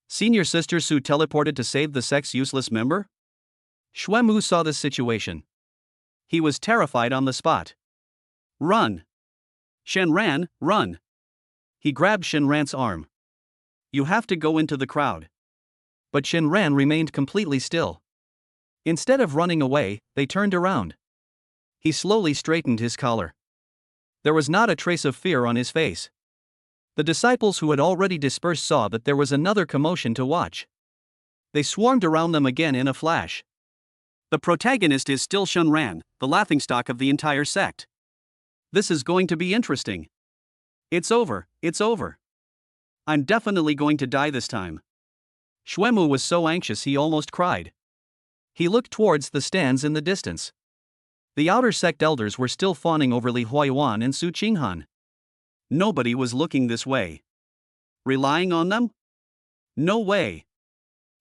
Senior Sister Su teleported to save the sect's useless member? Xuemu saw this situation. He was terrified on the spot. Run! Shen Ran, run! He grabbed Shen Ran's arm. You have to go into the crowd. But Shen Ran remained completely still. Instead of running away, they turned around. He slowly straightened his collar. There was not a trace of fear on his face. The disciples who had already dispersed saw that there was another commotion to watch. They swarmed around them again in a flash. The protagonist is still Shen Ran, the laughingstock of the entire sect. This is going to be interesting. It's over. I'm definitely going to die this time. Xuemu was so anxious he almost cried. He looked towards the stands in the distance. The outer sect elders were still fawning over Li Huayuan and Su Qinghan. Nobody was looking this way. Relying on them? No way.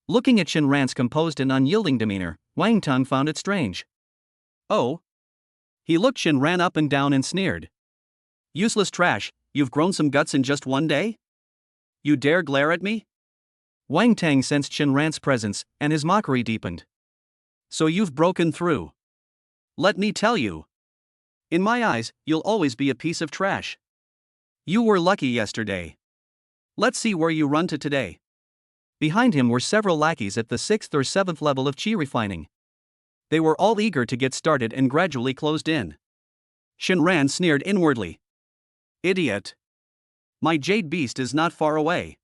Looking at Shen Ran's composed and unyielding demeanor, Wang Tang found it strange. Oh? He looked Shen Ran up and down and sneered. Useless trash, you've grown some guts in just one day? You dare glare at me? Wang Tang sensed Shen Ran's presence, and his mockery deepened. So you've broken through. Let me tell you. In my eyes, you'll always be a piece of trash. You were lucky yesterday. Let's see where you run to today. Behind him were several lackeys at the 6th or 7th level of qi refining. They were all eager to get started and gradually closed in. Shen Ran sneered inwardly. Idiot. My jade beast is not far away.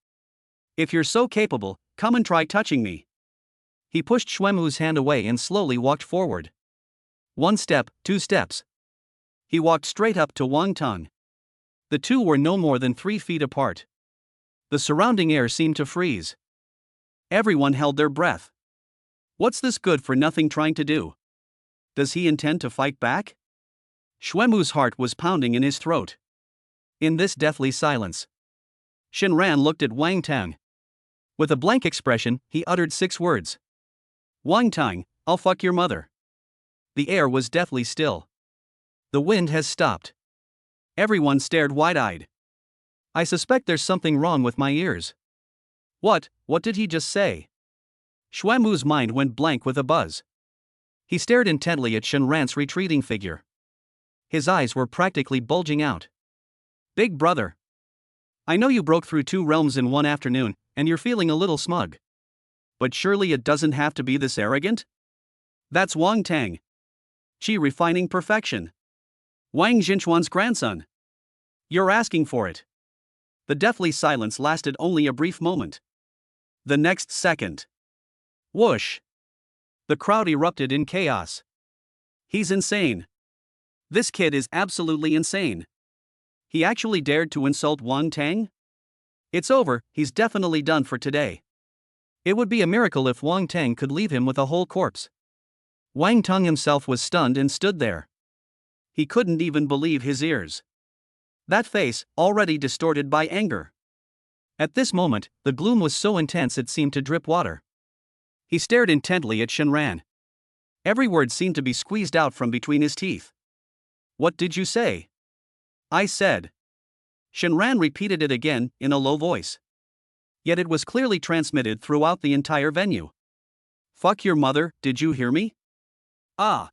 If you're so capable, come and try touching me. He pushed Xuemu's hand away and slowly walked forward. 1 step, 2 steps. He walked straight up to Wang Tang. The two were no more than 3 feet apart. The surrounding air seemed to freeze. Everyone held their breath. What's this good-for-nothing trying to do? Does he intend to fight back? Xuemu's heart was pounding in his throat. In this deathly silence, Shinran looked at Wang Tang. With a blank expression, he uttered 6 words. Wang Tang, I'll fuck your mother. The air was deathly still. The wind has stopped. Everyone stared wide-eyed. I suspect there's something wrong with my ears. What did he just say? Xuemu's mind went blank with a buzz. He stared intently at Shinran's retreating figure. His eyes were practically bulging out. Big brother. I know you broke through 2 realms in one afternoon, and you're feeling a little smug. But surely it doesn't have to be this arrogant? That's Wang Tang. Qi refining perfection. Wang Jinchuan's grandson. You're asking for it. The deathly silence lasted only a brief moment. The next second. Whoosh! The crowd erupted in chaos. He's insane. This kid is absolutely insane. He actually dared to insult Wang Tang? It's over, he's definitely done for today. It would be a miracle if Wang Tang could leave him with a whole corpse. Wang Tang himself was stunned and stood there. He couldn't even believe his ears. That face, already distorted by anger. At this moment, the gloom was so intense it seemed to drip water. He stared intently at Shinran. Every word seemed to be squeezed out from between his teeth. What did you say? I said. Shinran repeated it again, in a low voice. Yet it was clearly transmitted throughout the entire venue. Fuck your mother, did you hear me? Ah!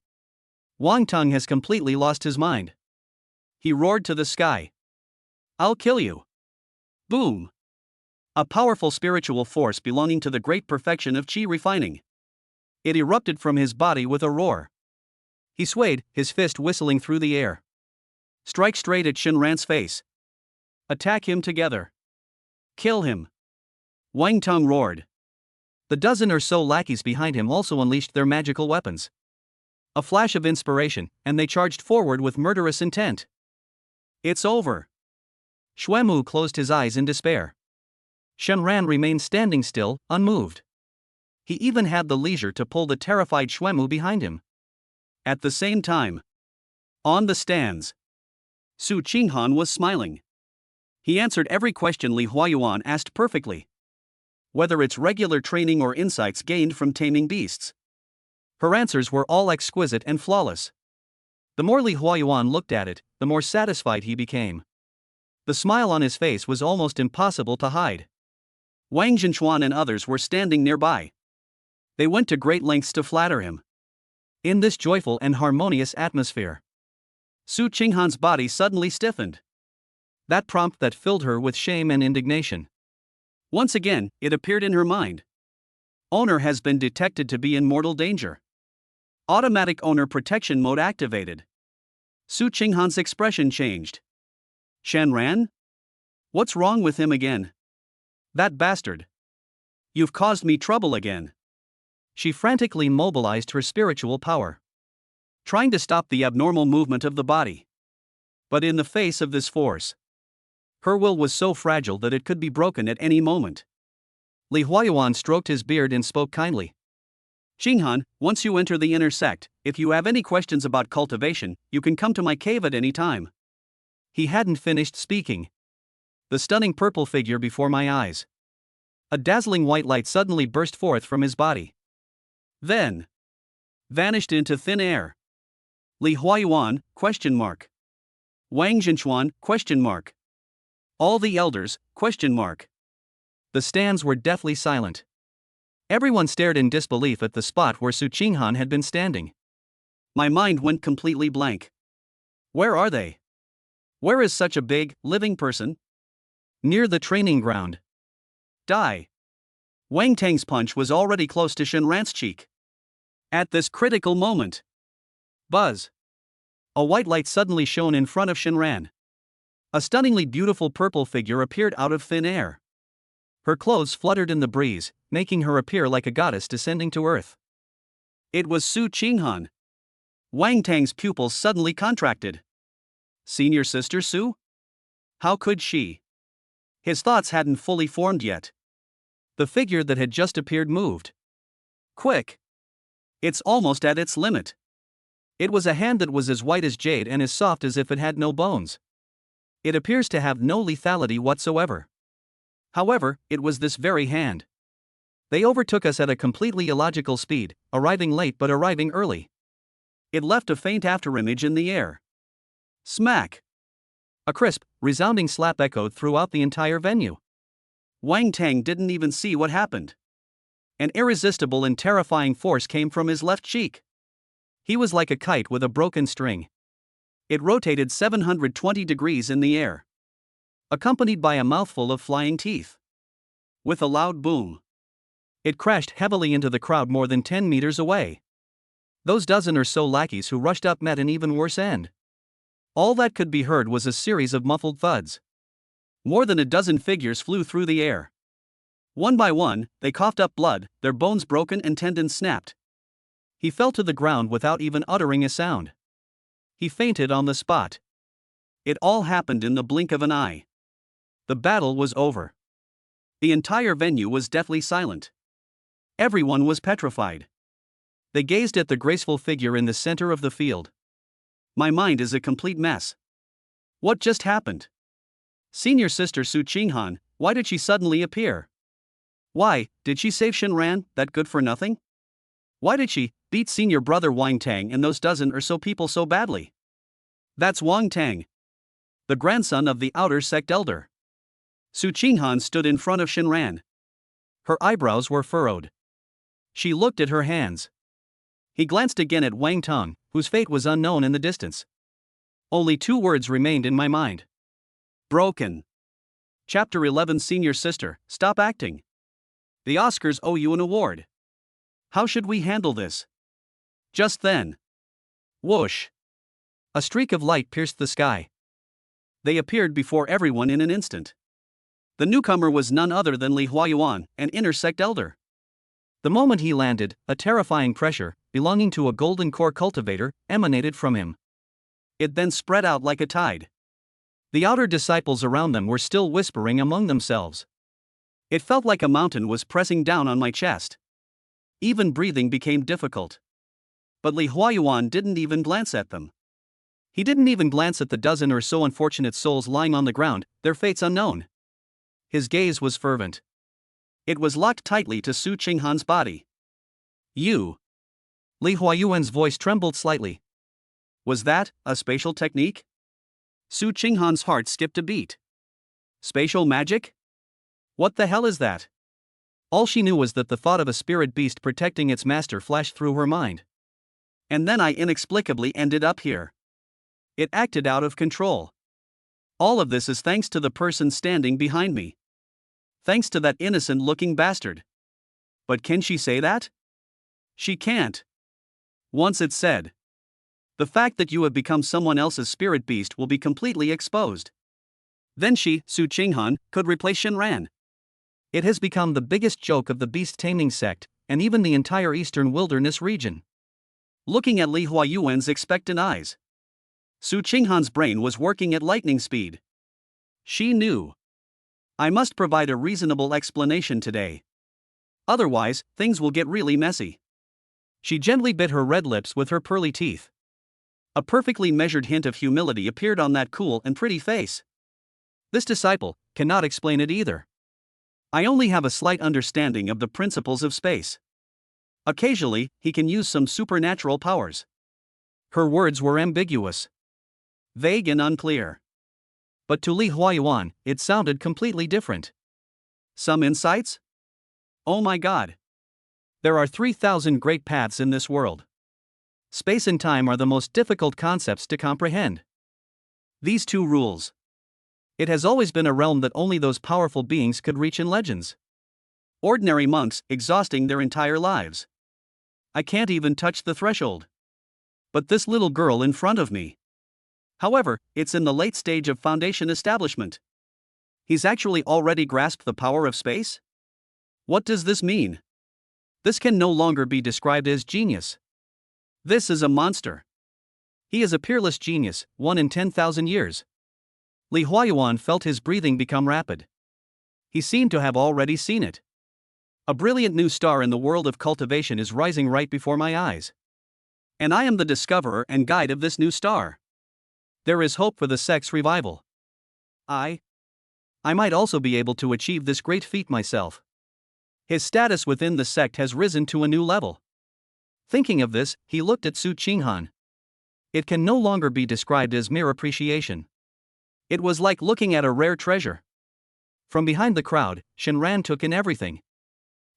Wang Tang has completely lost his mind. He roared to the sky. I'll kill you. Boom! A powerful spiritual force belonging to the great perfection of Qi refining. It erupted from his body with a roar. He swayed, his fist whistling through the air. Strike straight at Shinran's face. Attack him together. Kill him. Wang Tang roared. The dozen or so lackeys behind him also unleashed their magical weapons. A flash of inspiration, and they charged forward with murderous intent. It's over. Xuemu closed his eyes in despair. Shinran remained standing still, unmoved. He even had the leisure to pull the terrified Xuemu behind him. At the same time, on the stands, Su Qinghan was smiling. He answered every question Li Huayuan asked perfectly. Whether it's regular training or insights gained from taming beasts. Her answers were all exquisite and flawless. The more Li Huayuan looked at it, the more satisfied he became. The smile on his face was almost impossible to hide. Wang Jinchuan and others were standing nearby. They went to great lengths to flatter him. In this joyful and harmonious atmosphere, Su Qinghan's body suddenly stiffened. That prompt that filled her with shame and indignation. Once again, it appeared in her mind. Owner has been detected to be in mortal danger. Automatic owner protection mode activated. Su Qinghan's expression changed. Shinran? What's wrong with him again? That bastard. You've caused me trouble again. She frantically mobilized her spiritual power, trying to stop the abnormal movement of the body. But in the face of this force, her will was so fragile that it could be broken at any moment. Li Huayuan stroked his beard and spoke kindly. Qinghan, once you enter the inner sect, if you have any questions about cultivation, you can come to my cave at any time. He hadn't finished speaking. The stunning purple figure before my eyes. A dazzling white light suddenly burst forth from his body. Then vanished into thin air. Li Huayuan, ? Wang Jinchuan, ? All the elders, ? The stands were deathly silent. Everyone stared in disbelief at the spot where Su Qinghan had been standing. My mind went completely blank. Where are they? Where is such a big, living person? Near the training ground. Die. Wang Tang's punch was already close to Shinran's cheek. At this critical moment. Buzz. A white light suddenly shone in front of Shinran. A stunningly beautiful purple figure appeared out of thin air. Her clothes fluttered in the breeze, making her appear like a goddess descending to earth. It was Su Qinghan. Wang Tang's pupils suddenly contracted. Senior sister Sue? How could she? His thoughts hadn't fully formed yet. The figure that had just appeared moved. Quick! It's almost at its limit. It was a hand that was as white as jade and as soft as if it had no bones. It appears to have no lethality whatsoever. However, it was this very hand. They overtook us at a completely illogical speed, arriving late but arriving early. It left a faint afterimage in the air. Smack! A crisp, resounding slap echoed throughout the entire venue. Wang Tang didn't even see what happened. An irresistible and terrifying force came from his left cheek. He was like a kite with a broken string. It rotated 720 degrees in the air, accompanied by a mouthful of flying teeth. With a loud boom, it crashed heavily into the crowd more than 10 meters away. Those dozen or so lackeys who rushed up met an even worse end. All that could be heard was a series of muffled thuds. More than a dozen figures flew through the air. One by one, they coughed up blood, their bones broken and tendons snapped. He fell to the ground without even uttering a sound. He fainted on the spot. It all happened in the blink of an eye. The battle was over. The entire venue was deathly silent. Everyone was petrified. They gazed at the graceful figure in the center of the field. My mind is a complete mess. What just happened? Senior sister Su Qinghan, why did she suddenly appear? Why, did she save Shinran, that good for nothing? Why did she beat senior brother Wang Tang and those dozen or so people so badly? That's Wang Tang, the grandson of the outer sect elder. Su Qinghan stood in front of Shinran. Her eyebrows were furrowed. She looked at her hands. He glanced again at Wang Tong, whose fate was unknown in the distance. Only 2 words remained in my mind. Broken. Chapter 11. Senior sister, stop acting. The Oscars owe you an award. How should we handle this? Just then. Whoosh. A streak of light pierced the sky. They appeared before everyone in an instant. The newcomer was none other than Li Huayuan, an inner sect elder. The moment he landed, a terrifying pressure, belonging to a golden core cultivator, emanated from him. It then spread out like a tide. The outer disciples around them were still whispering among themselves. It felt like a mountain was pressing down on my chest. Even breathing became difficult. But Li Huayuan didn't even glance at them. He didn't even glance at the dozen or so unfortunate souls lying on the ground, their fates unknown. His gaze was fervent. It was locked tightly to Su Qinghan's body. You. Li Huayuan's voice trembled slightly. Was that a spatial technique? Su Qinghan's heart skipped a beat. Spatial magic? What the hell is that? All she knew was that the thought of a spirit beast protecting its master flashed through her mind. And then I inexplicably ended up here. It acted out of control. All of this is thanks to the person standing behind me. Thanks to that innocent-looking bastard. But can she say that? She can't. Once it's said. The fact that you have become someone else's spirit beast will be completely exposed. Then she, Su Qinghan, could replace Shinran. It has become the biggest joke of the beast-taming sect, and even the entire eastern wilderness region. Looking at Li Huayuan's expectant eyes, Su Qinghan's brain was working at lightning speed. She knew. I must provide a reasonable explanation today. Otherwise, things will get really messy. She gently bit her red lips with her pearly teeth. A perfectly measured hint of humility appeared on that cool and pretty face. This disciple cannot explain it either. I only have a slight understanding of the principles of space. Occasionally, he can use some supernatural powers. Her words were ambiguous, vague and unclear. But to Li Huayuan, it sounded completely different. Some insights? Oh my god. There are 3,000 great paths in this world. Space and time are the most difficult concepts to comprehend. These 2 rules. It has always been a realm that only those powerful beings could reach in legends. Ordinary monks, exhausting their entire lives. I can't even touch the threshold. But this little girl in front of me. However, it's in the late stage of foundation establishment. He's actually already grasped the power of space? What does this mean? This can no longer be described as genius. This is a monster. He is a peerless genius, one in 10,000 years. Li Huayuan felt his breathing become rapid. He seemed to have already seen it. A brilliant new star in the world of cultivation is rising right before my eyes. And I am the discoverer and guide of this new star. There is hope for the sect's revival. I might also be able to achieve this great feat myself. His status within the sect has risen to a new level. Thinking of this, he looked at Su Qinghan. It can no longer be described as mere appreciation. It was like looking at a rare treasure. From behind the crowd, Shenran took in everything.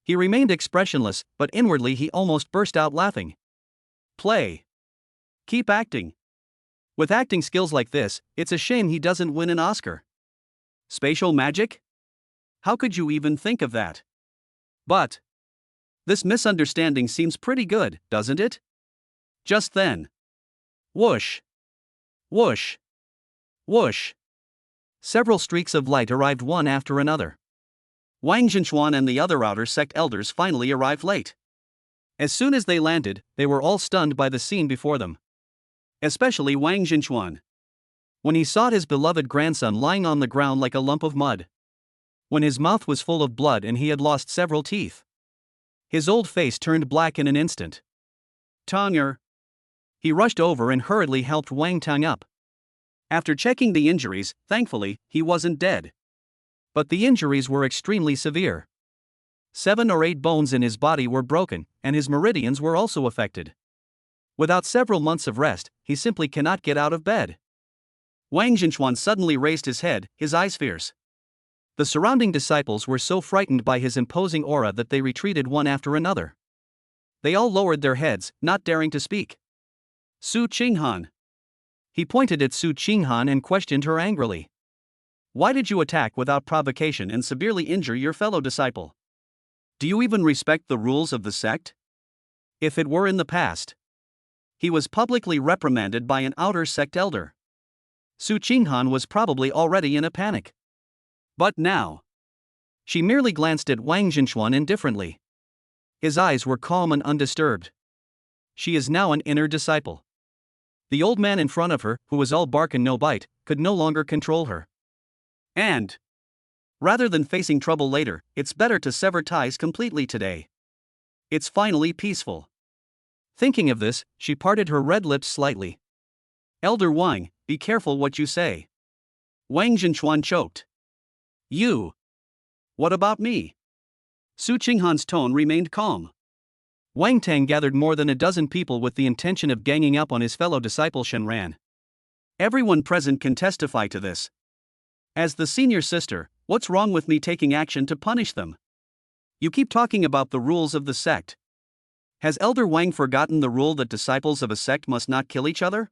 He remained expressionless, but inwardly he almost burst out laughing. Play. Keep acting. With acting skills like this, it's a shame he doesn't win an Oscar. Spatial magic? How could you even think of that? But this misunderstanding seems pretty good, doesn't it? Just then. Whoosh. Whoosh. Whoosh. Several streaks of light arrived one after another. Wang Zhenchuan and the other outer sect elders finally arrived late. As soon as they landed, they were all stunned by the scene before them. Especially Wang Zhenchuan. When he saw his beloved grandson lying on the ground like a lump of mud. When his mouth was full of blood and he had lost several teeth. His old face turned black in an instant. Tong'er. He rushed over and hurriedly helped Wang Tang up. After checking the injuries, thankfully, he wasn't dead. But the injuries were extremely severe. 7 or 8 bones in his body were broken, and his meridians were also affected. Without several months of rest, he simply cannot get out of bed. Wang Zhenchuan suddenly raised his head, his eyes fierce. The surrounding disciples were so frightened by his imposing aura that they retreated one after another. They all lowered their heads, not daring to speak. Su Qinghan. He pointed at Su Qinghan and questioned her angrily. Why did you attack without provocation and severely injure your fellow disciple? Do you even respect the rules of the sect? If it were in the past. He was publicly reprimanded by an outer sect elder. Su Qinghan was probably already in a panic. But now. She merely glanced at Wang Zhenchuan indifferently. His eyes were calm and undisturbed. She is now an inner disciple. The old man in front of her, who was all bark and no bite, could no longer control her. And rather than facing trouble later, it's better to sever ties completely today. It's finally peaceful. Thinking of this, she parted her red lips slightly. Elder Wang, be careful what you say. Wang Zhenchuan choked. You. What about me? Su Qinghan's tone remained calm. Wang Tang gathered more than a dozen people with the intention of ganging up on his fellow disciple Shenran. Everyone present can testify to this. As the senior sister, what's wrong with me taking action to punish them? You keep talking about the rules of the sect. Has Elder Wang forgotten the rule that disciples of a sect must not kill each other?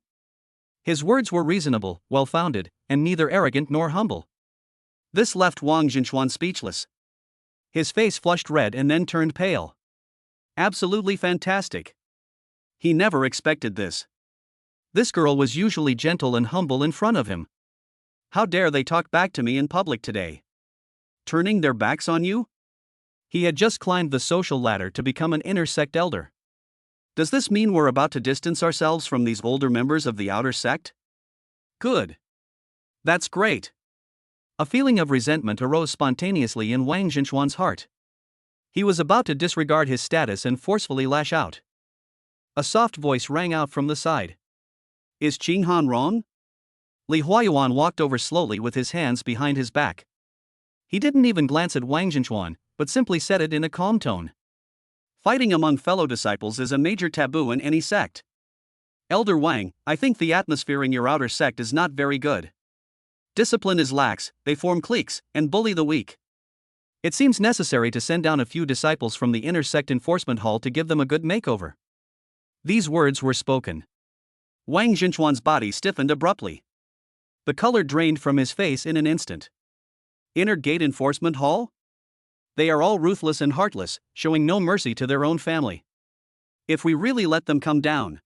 His words were reasonable, well-founded, and neither arrogant nor humble. This left Wang Zhenchuan speechless. His face flushed red and then turned pale. Absolutely fantastic. He never expected this. This girl was usually gentle and humble in front of him. How dare they talk back to me in public today? Turning their backs on you? He had just climbed the social ladder to become an inner sect elder. Does this mean we're about to distance ourselves from these older members of the outer sect? Good. That's great. A feeling of resentment arose spontaneously in Wang Zhenchuan's heart. He was about to disregard his status and forcefully lash out. A soft voice rang out from the side. Is Qinghan wrong? Li Huayuan walked over slowly with his hands behind his back. He didn't even glance at Wang Zhenchuan, but simply said it in a calm tone. Fighting among fellow disciples is a major taboo in any sect. Elder Wang, I think the atmosphere in your outer sect is not very good. Discipline is lax, they form cliques, and bully the weak. It seems necessary to send down a few disciples from the inner sect enforcement hall to give them a good makeover. These words were spoken. Wang Zhenchuan's body stiffened abruptly. The color drained from his face in an instant. Inner gate enforcement hall? They are all ruthless and heartless, showing no mercy to their own family. If we really let them come down,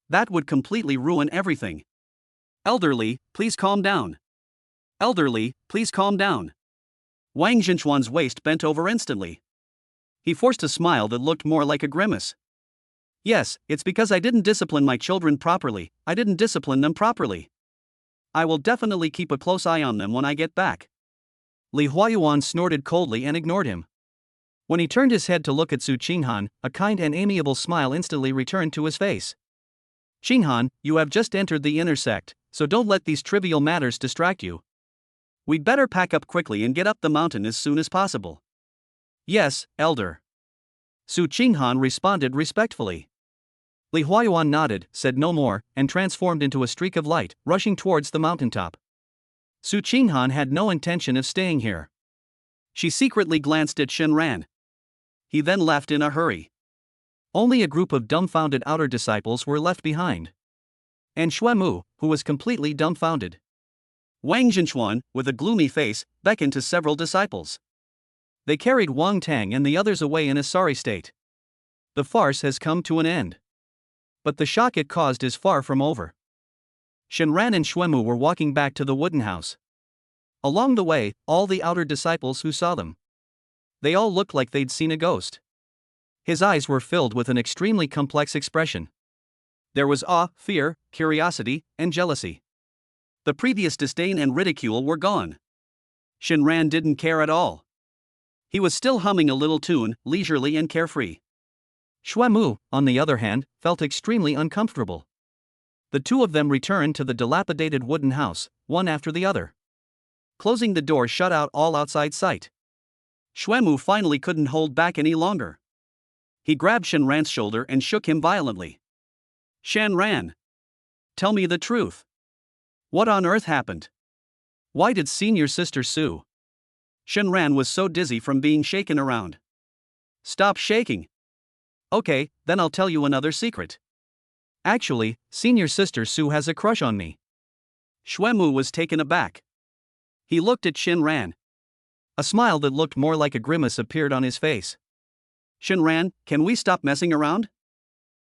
that would completely ruin everything. Elderly, please calm down. Elderly, please calm down. Wang Zhenchuan's waist bent over instantly. He forced a smile that looked more like a grimace. Yes, it's because I didn't discipline my children properly, I didn't discipline them properly. I will definitely keep a close eye on them when I get back. Li Huayuan snorted coldly and ignored him. When he turned his head to look at Su Qinghan, a kind and amiable smile instantly returned to his face. Qinghan, you have just entered the inner sect, so don't let these trivial matters distract you. We'd better pack up quickly and get up the mountain as soon as possible. Yes, elder. Su Qinghan responded respectfully. Li Huayuan nodded, said no more, and transformed into a streak of light, rushing towards the mountaintop. Su Qinghan had no intention of staying here. She secretly glanced at Shenran. He then left in a hurry. Only a group of dumbfounded outer disciples were left behind. And Xuemu, who was completely dumbfounded. Wang Zhenchuan, with a gloomy face, beckoned to several disciples. They carried Wang Tang and the others away in a sorry state. The farce has come to an end. But the shock it caused is far from over. Shenran and Xuemu were walking back to the wooden house. Along the way, all the outer disciples who saw them. They all looked like they'd seen a ghost. His eyes were filled with an extremely complex expression. There was awe, fear, curiosity, and jealousy. The previous disdain and ridicule were gone. Shenran didn't care at all. He was still humming a little tune, leisurely and carefree. Xuemu, on the other hand, felt extremely uncomfortable. The two of them returned to the dilapidated wooden house, one after the other. Closing the door shut out all outside sight. Xuemu finally couldn't hold back any longer. He grabbed Shenran's shoulder and shook him violently. Shenran! Tell me the truth. What on earth happened? Why did senior sister sue? Shenran was so dizzy from being shaken around. Stop shaking. Okay, then I'll tell you another secret. Actually, senior sister Sue has a crush on me. Xuemu was taken aback. He looked at Shenran. A smile that looked more like a grimace appeared on his face. Shenran, can we stop messing around?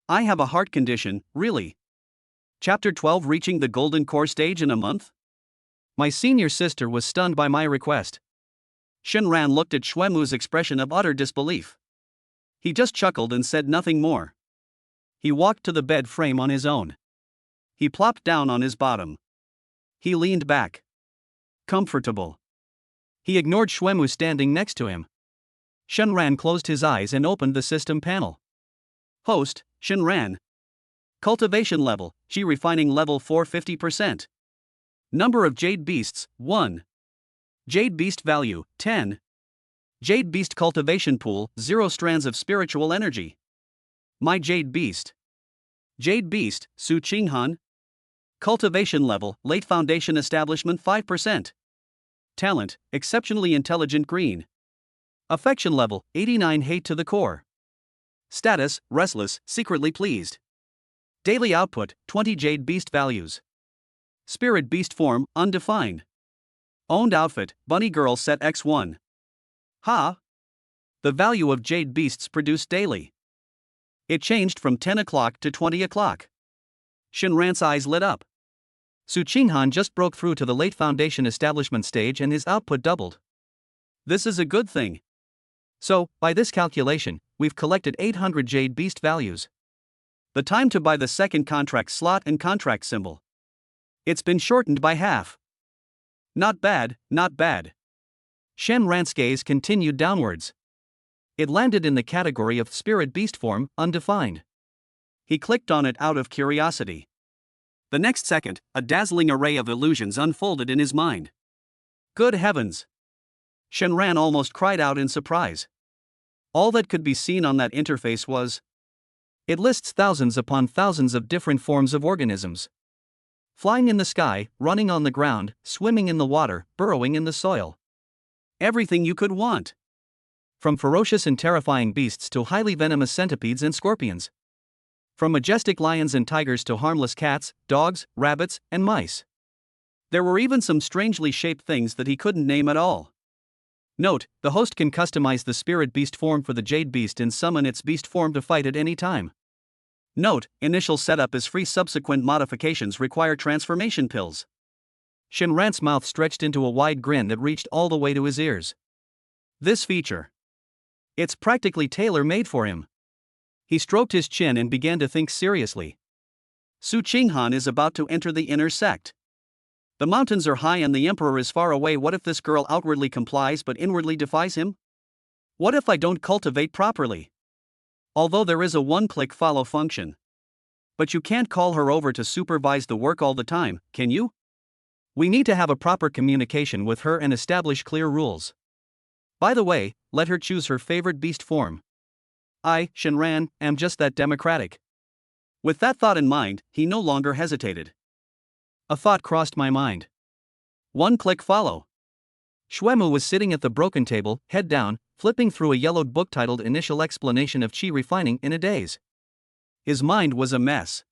I have a heart condition, really. Chapter 12 Reaching the Golden Core stage in a month? My senior sister was stunned by my request. Shenran looked at Xuemu's expression of utter disbelief. He just chuckled and said nothing more. He walked to the bed frame on his own. He plopped down on his bottom. He leaned back. Comfortable. He ignored Xuemu standing next to him. Shenran closed his eyes and opened the system panel. Host, Shenran. Cultivation level, Qi refining level 450%. Number of Jade Beasts, 1. Jade Beast value, 10. Jade Beast cultivation pool, 0 strands of spiritual energy. My Jade Beast. Jade Beast, Su Qinghan. Cultivation level, late foundation establishment 5%. Talent, exceptionally intelligent green. Affection level, 89 hate to the core. Status, restless, secretly pleased. Daily output, 20 Jade Beast values. Spirit Beast form, undefined. Owned outfit, Bunny Girl set X1. Ha! The value of Jade Beasts produced daily. It changed from 10 o'clock to 20 o'clock. Shenran's eyes lit up. Su Qinghan just broke through to the late foundation establishment stage and his output doubled. This is a good thing. So, by this calculation, we've collected 800 Jade Beast values. The time to buy the second contract slot and contract symbol. It's been shortened by half. Not bad, not bad. Shenran's gaze continued downwards. It landed in the category of Spirit Beast form, undefined. He clicked on it out of curiosity. The next second, a dazzling array of illusions unfolded in his mind. Good heavens! Shenran almost cried out in surprise. All that could be seen on that interface was... It lists thousands upon thousands of different forms of organisms. Flying in the sky, running on the ground, swimming in the water, burrowing in the soil. Everything you could want. From ferocious and terrifying beasts to highly venomous centipedes and scorpions. From majestic lions and tigers to harmless cats, dogs, rabbits, and mice. There were even some strangely shaped things that he couldn't name at all. Note, the host can customize the Spirit Beast form for the Jade Beast and summon its beast form to fight at any time. Note, initial setup is free, subsequent modifications require transformation pills. Shenran's mouth stretched into a wide grin that reached all the way to his ears. This feature. It's practically tailor-made for him. He stroked his chin and began to think seriously. Su Qinghan is about to enter the inner sect. The mountains are high and the emperor is far away. What if this girl outwardly complies but inwardly defies him? What if I don't cultivate properly? Although there is a one-click follow function. But you can't call her over to supervise the work all the time, can you? We need to have a proper communication with her and establish clear rules. By the way, let her choose her favorite beast form. I, Shenran, am just that democratic. With that thought in mind, he no longer hesitated. A thought crossed my mind. One-click follow. Xuemu was sitting at the broken table, head down, flipping through a yellowed book titled Initial Explanation of Qi Refining in a Daze. His mind was a mess.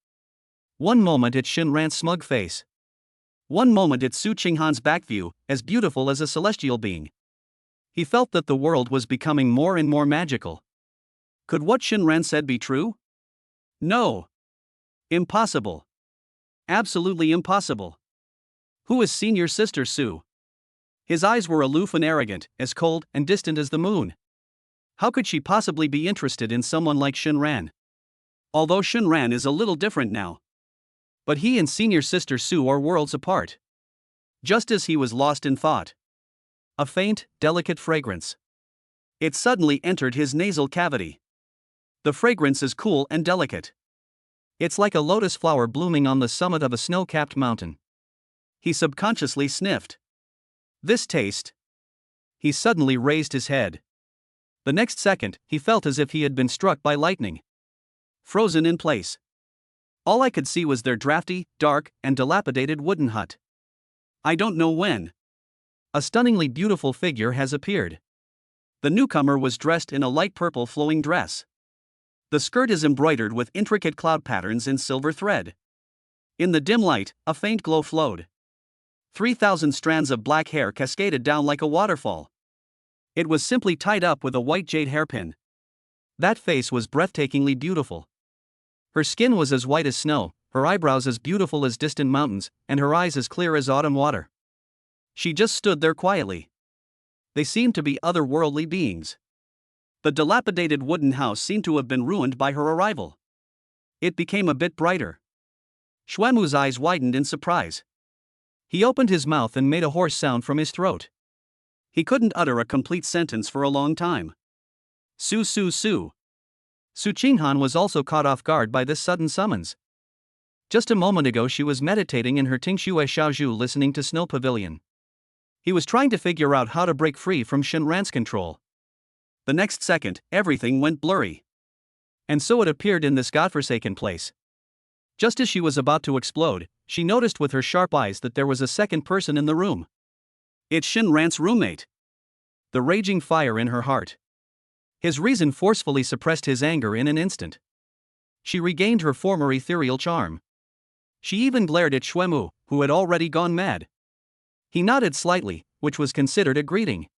One moment it's Shenran's smug face. One moment it's Su Qinghan's back view, as beautiful as a celestial being. He felt that the world was becoming more and more magical. Could what Shenran said be true? No. Impossible. Absolutely impossible. Who is senior sister Su? His eyes were aloof and arrogant, as cold and distant as the moon. How could she possibly be interested in someone like Shenran? Although Shenran is a little different now. But he and senior sister Su are worlds apart. Just as he was lost in thought. A faint, delicate fragrance. It suddenly entered his nasal cavity. The fragrance is cool and delicate. It's like a lotus flower blooming on the summit of a snow-capped mountain. He subconsciously sniffed. This taste. He suddenly raised his head. The next second, he felt as if he had been struck by lightning. Frozen in place. All I could see was their drafty, dark, and dilapidated wooden hut. I don't know when. A stunningly beautiful figure has appeared. The newcomer was dressed in a light purple flowing dress. The skirt is embroidered with intricate cloud patterns in silver thread. In the dim light, a faint glow flowed. 3,000 strands of black hair cascaded down like a waterfall. It was simply tied up with a white jade hairpin. That face was breathtakingly beautiful. Her skin was as white as snow, her eyebrows as beautiful as distant mountains, and her eyes as clear as autumn water. She just stood there quietly. They seemed to be otherworldly beings. The dilapidated wooden house seemed to have been ruined by her arrival. It became a bit brighter. Xuemu's eyes widened in surprise. He opened his mouth and made a hoarse sound from his throat. He couldn't utter a complete sentence for a long time. Su. Su Qinghan was also caught off guard by this sudden summons. Just a moment ago she was meditating in her Tingxue Xiaozhu listening to Snow Pavilion. He was trying to figure out how to break free from Shenran's control. The next second, everything went blurry. And so it appeared in this godforsaken place. Just as she was about to explode, she noticed with her sharp eyes that there was a second person in the room. It's Shenran's roommate. The raging fire in her heart. His reason forcefully suppressed his anger in an instant. She regained her former ethereal charm. She even glared at Xuemu, who had already gone mad. He nodded slightly, which was considered a greeting.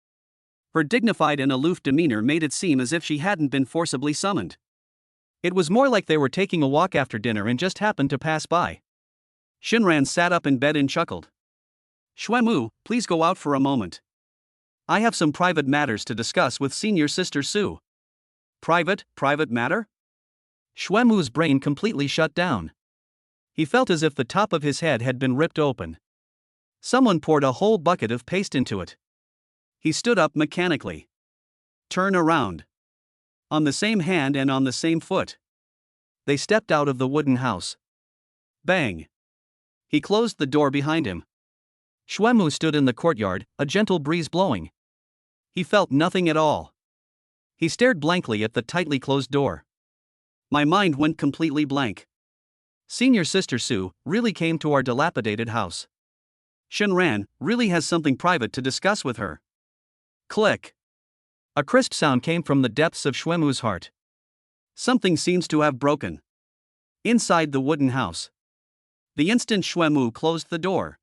Her dignified and aloof demeanor made it seem as if she hadn't been forcibly summoned. It was more like they were taking a walk after dinner and just happened to pass by. Shenran sat up in bed and chuckled. Xuemu, please go out for a moment. I have some private matters to discuss with senior sister Su. Private matter? Xuemu's brain completely shut down. He felt as if the top of his head had been ripped open. Someone poured a whole bucket of paste into it. He stood up mechanically. Turn around. On the same hand and on the same foot. They stepped out of the wooden house. Bang. He closed the door behind him. Xuemu stood in the courtyard, a gentle breeze blowing. He felt nothing at all. He stared blankly at the tightly closed door. My mind went completely blank. Senior sister Su really came to our dilapidated house. Shenran really has something private to discuss with her. Click. A crisp sound came from the depths of Xuemu's heart. Something seems to have broken. Inside the wooden house. The instant Xuemu closed the door.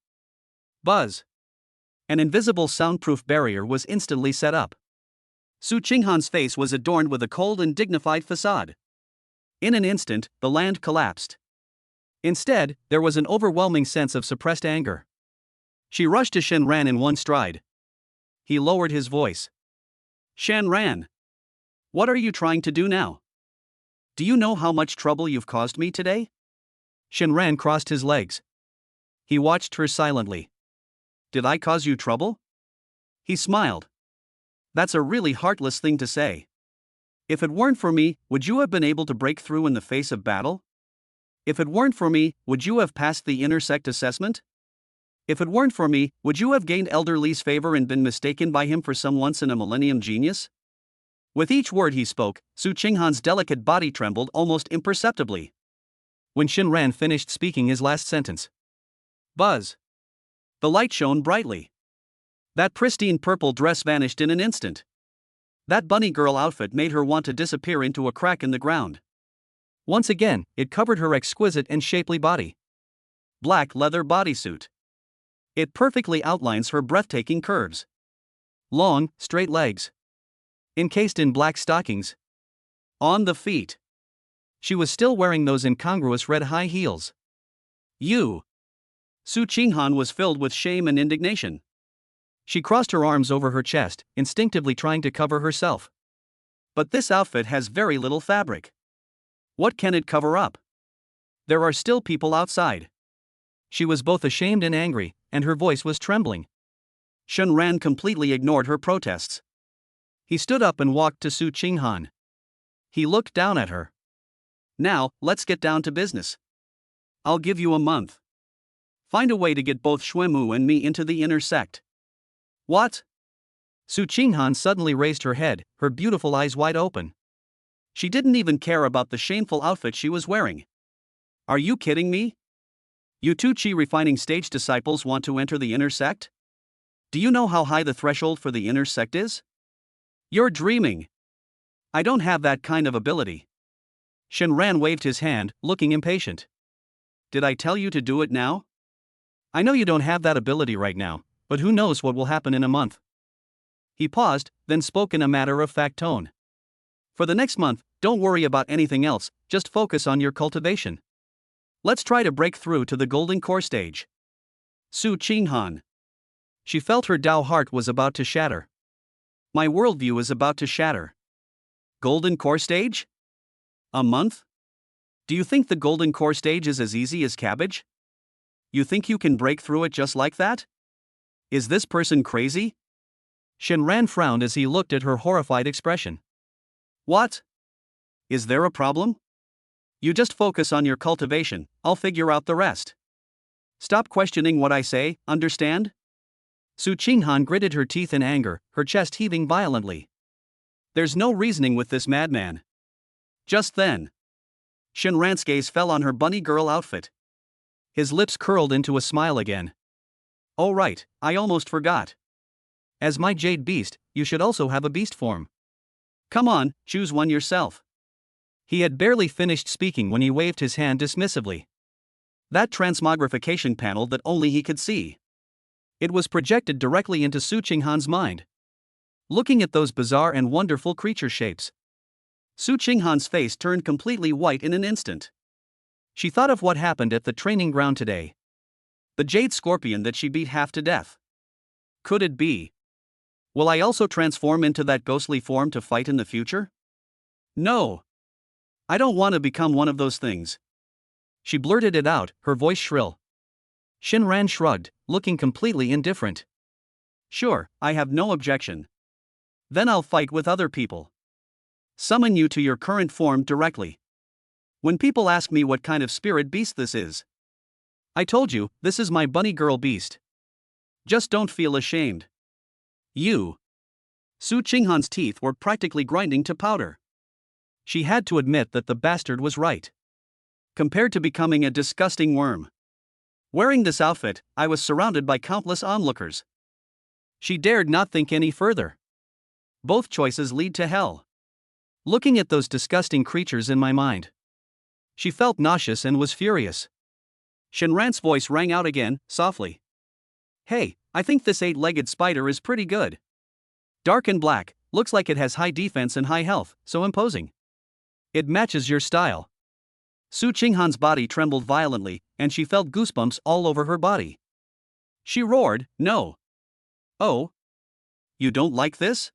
Buzz. An invisible soundproof barrier was instantly set up. Su Qinghan's face was adorned with a cold and dignified facade. In an instant, the land collapsed. Instead, there was an overwhelming sense of suppressed anger. She rushed to Shenran in one stride. He lowered his voice. Shenran. What are you trying to do now? Do you know how much trouble you've caused me today? Shinran crossed his legs. He watched her silently. Did I cause you trouble? He smiled. That's a really heartless thing to say. If it weren't for me, would you have been able to break through in the face of battle? If it weren't for me, would you have passed the intersect assessment? If it weren't for me, would you have gained Elder Lee's favor and been mistaken by him for some once-in-a-millennium genius? With each word he spoke, Su Qinghan's delicate body trembled almost imperceptibly. When Shinran finished speaking his last sentence, buzz! The light shone brightly. That pristine purple dress vanished in an instant. That bunny girl outfit made her want to disappear into a crack in the ground. Once again, it covered her exquisite and shapely body. Black leather bodysuit. It perfectly outlines her breathtaking curves. Long, straight legs. Encased in black stockings. On the feet. She was still wearing those incongruous red high heels. You! Su Qinghan was filled with shame and indignation. She crossed her arms over her chest, instinctively trying to cover herself. But this outfit has very little fabric. What can it cover up? There are still people outside. She was both ashamed and angry, and her voice was trembling. Shinran completely ignored her protests. He stood up and walked to Su Qinghan. He looked down at her. Now, let's get down to business. I'll give you a month. Find a way to get both Xuemu and me into the inner sect. What? Su Qinghan suddenly raised her head, her beautiful eyes wide open. She didn't even care about the shameful outfit she was wearing. Are you kidding me? You two Qi refining stage disciples want to enter the inner sect? Do you know how high the threshold for the inner sect is? You're dreaming. I don't have that kind of ability. Shinran waved his hand, looking impatient. Did I tell you to do it now? I know you don't have that ability right now, but who knows what will happen in a month. He paused, then spoke in a matter-of-fact tone. For the next month, don't worry about anything else, just focus on your cultivation. Let's try to break through to the golden core stage. Su Qinghan. She felt her Tao heart was about to shatter. My worldview is about to shatter. Golden core stage? A month? Do you think the golden core stage is as easy as cabbage? You think you can break through it just like that? Is this person crazy? Shinran frowned as he looked at her horrified expression. What? Is there a problem? You just focus on your cultivation, I'll figure out the rest. Stop questioning what I say, understand? Su Qinghan gritted her teeth in anger, her chest heaving violently. There's no reasoning with this madman. Just then, Shinran's gaze fell on her bunny girl outfit. His lips curled into a smile again. Oh right, I almost forgot. As my jade beast, you should also have a beast form. Come on, choose one yourself. He had barely finished speaking when he waved his hand dismissively. That transmogrification panel that only he could see. It was projected directly into Su Qinghan's mind. Looking at those bizarre and wonderful creature shapes, Su Qinghan's face turned completely white in an instant. She thought of what happened at the training ground today. The jade scorpion that she beat half to death. Could it be? Will I also transform into that ghostly form to fight in the future? No. I don't want to become one of those things. She blurted it out, her voice shrill. Shinran shrugged, looking completely indifferent. Sure, I have no objection. Then I'll fight with other people. Summon you to your current form directly. When people ask me what kind of spirit beast this is, I told you, this is my bunny girl beast. Just don't feel ashamed. You. Su Qinghan's teeth were practically grinding to powder. She had to admit that the bastard was right. Compared to becoming a disgusting worm. Wearing this outfit, I was surrounded by countless onlookers. She dared not think any further. Both choices lead to hell. Looking at those disgusting creatures in my mind, she felt nauseous and was furious. Shinran's voice rang out again, softly. Hey, I think this 8-legged spider is pretty good. Dark and black, looks like it has high defense and high health, so imposing. It matches your style. Su Qinghan's body trembled violently, and she felt goosebumps all over her body. She roared, no. Oh? You don't like this?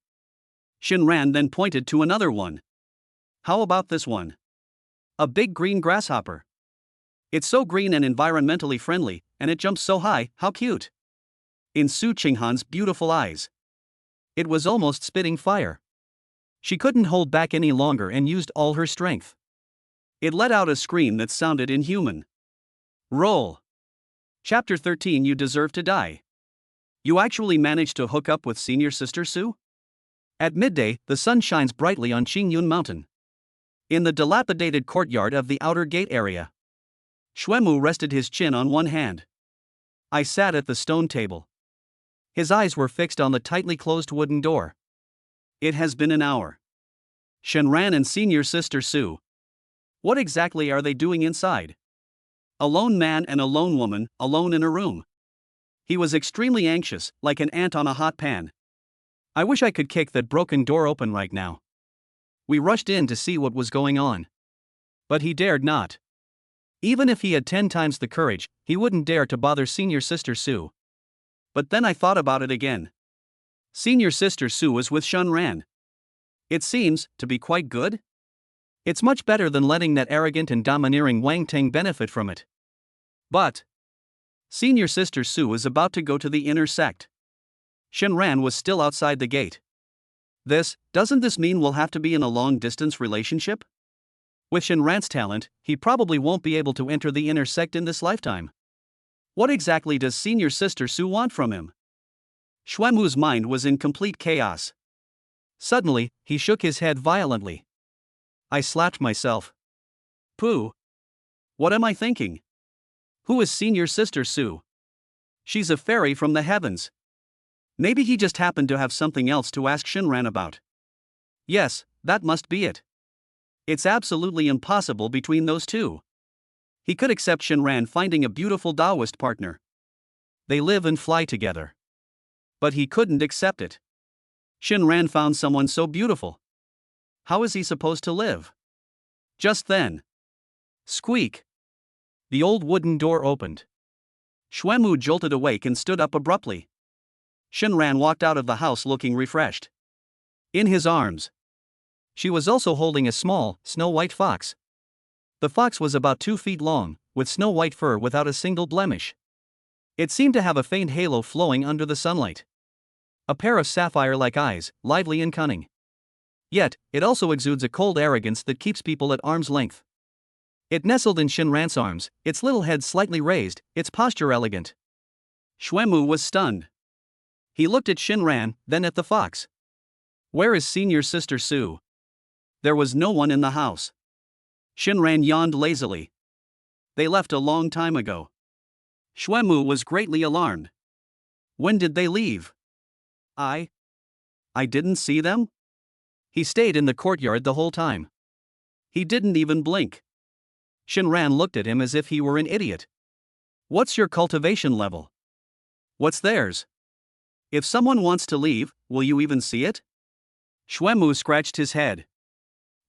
Shinran then pointed to another one. How about this one? A big green grasshopper. It's so green and environmentally friendly, and it jumps so high, how cute. In Su Qinghan's beautiful eyes, it was almost spitting fire. She couldn't hold back any longer and used all her strength. It let out a scream that sounded inhuman. Roll. Chapter 13. You deserve to die. You actually managed to hook up with senior sister Su? At midday, the sun shines brightly on Qingyun Mountain. In the dilapidated courtyard of the outer gate area, Xuemu rested his chin on one hand. I sat at the stone table. His eyes were fixed on the tightly closed wooden door. It has been an hour. Shenran and senior sister Su. What exactly are they doing inside? A lone man and a lone woman, alone in a room. He was extremely anxious, like an ant on a hot pan. I wish I could kick that broken door open right now. We rushed in to see what was going on. But he dared not. Even if he had 10 times the courage, he wouldn't dare to bother senior sister Su. But then I thought about it again. Senior sister Su is with Shenran. It seems to be quite good. It's much better than letting that arrogant and domineering Wang Teng benefit from it. But senior sister Su is about to go to the inner sect. Shenran was still outside the gate. Doesn't this mean we'll have to be in a long-distance relationship? With Shenran's talent, he probably won't be able to enter the inner sect in this lifetime. What exactly does senior sister Su want from him? Xuemu's mind was in complete chaos. Suddenly, he shook his head violently. I slapped myself. Pooh! What am I thinking? Who is senior sister Su? She's a fairy from the heavens. Maybe he just happened to have something else to ask Shenran about. Yes, that must be it. It's absolutely impossible between those two. He could accept Shenran finding a beautiful Taoist partner. They live and fly together. But he couldn't accept it. Shenran found someone so beautiful. How is he supposed to live? Just then. Squeak! The old wooden door opened. Xuemu jolted awake and stood up abruptly. Shenran walked out of the house looking refreshed. In his arms, she was also holding a small, snow-white fox. The fox was about 2 feet long, with snow-white fur without a single blemish. It seemed to have a faint halo flowing under the sunlight. A pair of sapphire-like eyes, lively and cunning. Yet, it also exudes a cold arrogance that keeps people at arm's length. It nestled in Shenran's arms, its little head slightly raised, its posture elegant. Xuemu was stunned. He looked at Shenran, then at the fox. Where is senior sister Su? There was no one in the house. Shenran yawned lazily. They left a long time ago. Xuemu was greatly alarmed. When did they leave? I didn't see them? He stayed in the courtyard the whole time. He didn't even blink. Shenran looked at him as if he were an idiot. What's your cultivation level? What's theirs? If someone wants to leave, will you even see it? Xuemu scratched his head.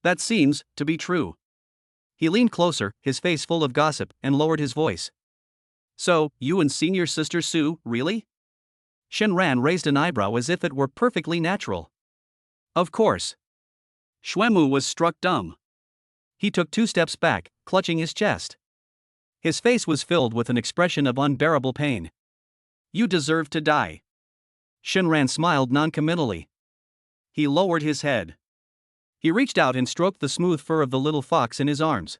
That seems to be true. He leaned closer, his face full of gossip, and lowered his voice. So, you and senior sister Su, really? Shenran raised an eyebrow as if it were perfectly natural. Of course. Xuemu was struck dumb. He took 2 steps back, clutching his chest. His face was filled with an expression of unbearable pain. You deserve to die. Shenran smiled noncommittally. He lowered his head. He reached out and stroked the smooth fur of the little fox in his arms.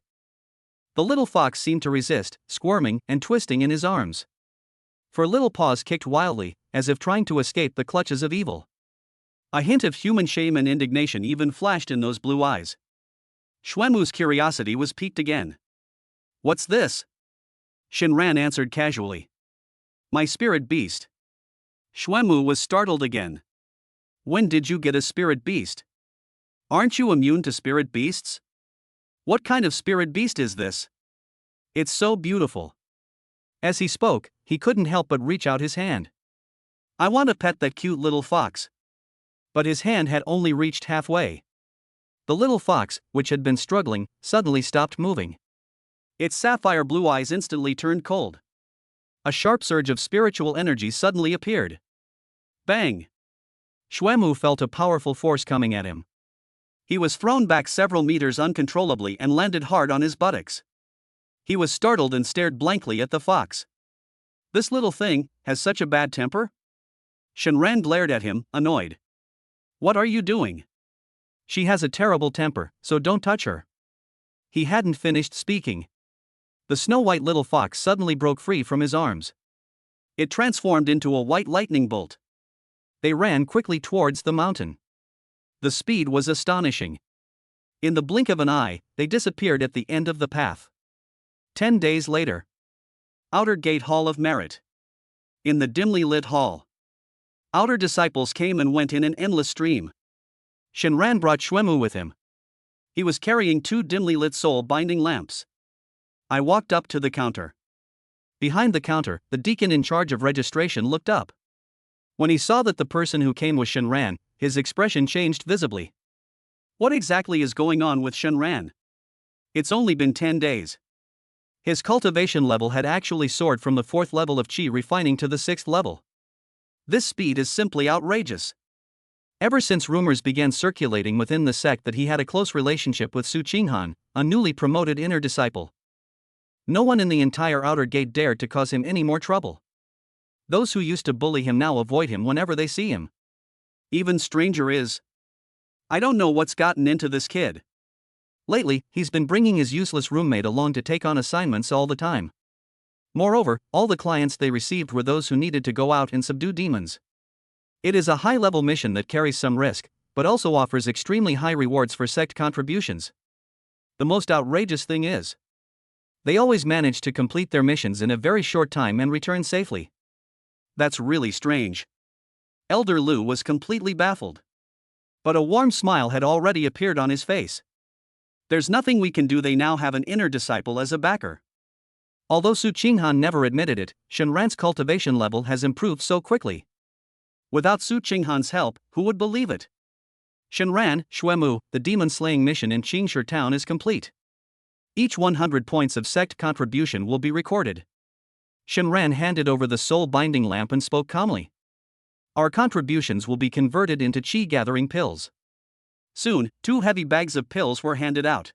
The little fox seemed to resist, squirming and twisting in his arms. For little paws kicked wildly, as if trying to escape the clutches of evil. A hint of human shame and indignation even flashed in those blue eyes. Xuemu's curiosity was piqued again. What's this? Shenran answered casually. My spirit beast. Xuemu was startled again. When did you get a spirit beast? Aren't you immune to spirit beasts? What kind of spirit beast is this? It's so beautiful. As he spoke, he couldn't help but reach out his hand. I want to pet that cute little fox. But his hand had only reached halfway. The little fox, which had been struggling, suddenly stopped moving. Its sapphire blue eyes instantly turned cold. A sharp surge of spiritual energy suddenly appeared. Bang! Xuemu felt a powerful force coming at him. He was thrown back several meters uncontrollably and landed hard on his buttocks. He was startled and stared blankly at the fox. This little thing has such a bad temper? Shenran glared at him, annoyed. What are you doing? She has a terrible temper, so don't touch her. He hadn't finished speaking. The snow-white little fox suddenly broke free from his arms. It transformed into a white lightning bolt. They ran quickly towards the mountain. The speed was astonishing. In the blink of an eye, they disappeared at the end of the path. 10 days later. Outer Gate Hall of Merit. In the dimly lit hall, outer disciples came and went in an endless stream. Shenran brought Xuemu with him. He was carrying 2 dimly lit soul-binding lamps. I walked up to the counter. Behind the counter, the deacon in charge of registration looked up. When he saw that the person who came was Shenran, his expression changed visibly. What exactly is going on with Shenran? It's only been 10 days. His cultivation level had actually soared from the 4th level of Qi refining to the 6th level. This speed is simply outrageous. Ever since rumors began circulating within the sect that he had a close relationship with Su Qinghan, a newly promoted inner disciple, no one in the entire outer gate dared to cause him any more trouble. Those who used to bully him now avoid him whenever they see him. Even stranger is, I don't know what's gotten into this kid. Lately, he's been bringing his useless roommate along to take on assignments all the time. Moreover, all the clients they received were those who needed to go out and subdue demons. It is a high-level mission that carries some risk, but also offers extremely high rewards for sect contributions. The most outrageous thing is, they always manage to complete their missions in a very short time and return safely. That's really strange. Elder Lu was completely baffled. But a warm smile had already appeared on his face. There's nothing we can do. They now have an inner disciple as a backer. Although Su Qinghan never admitted it, Shenran's cultivation level has improved so quickly. Without Su Qinghan's help, who would believe it? Shenran, Xuemu, the demon-slaying mission in Qingshi town is complete. Each 100 points of sect contribution will be recorded. Shenran handed over the soul-binding lamp and spoke calmly. Our contributions will be converted into Qi-gathering pills. Soon, 2 heavy bags of pills were handed out.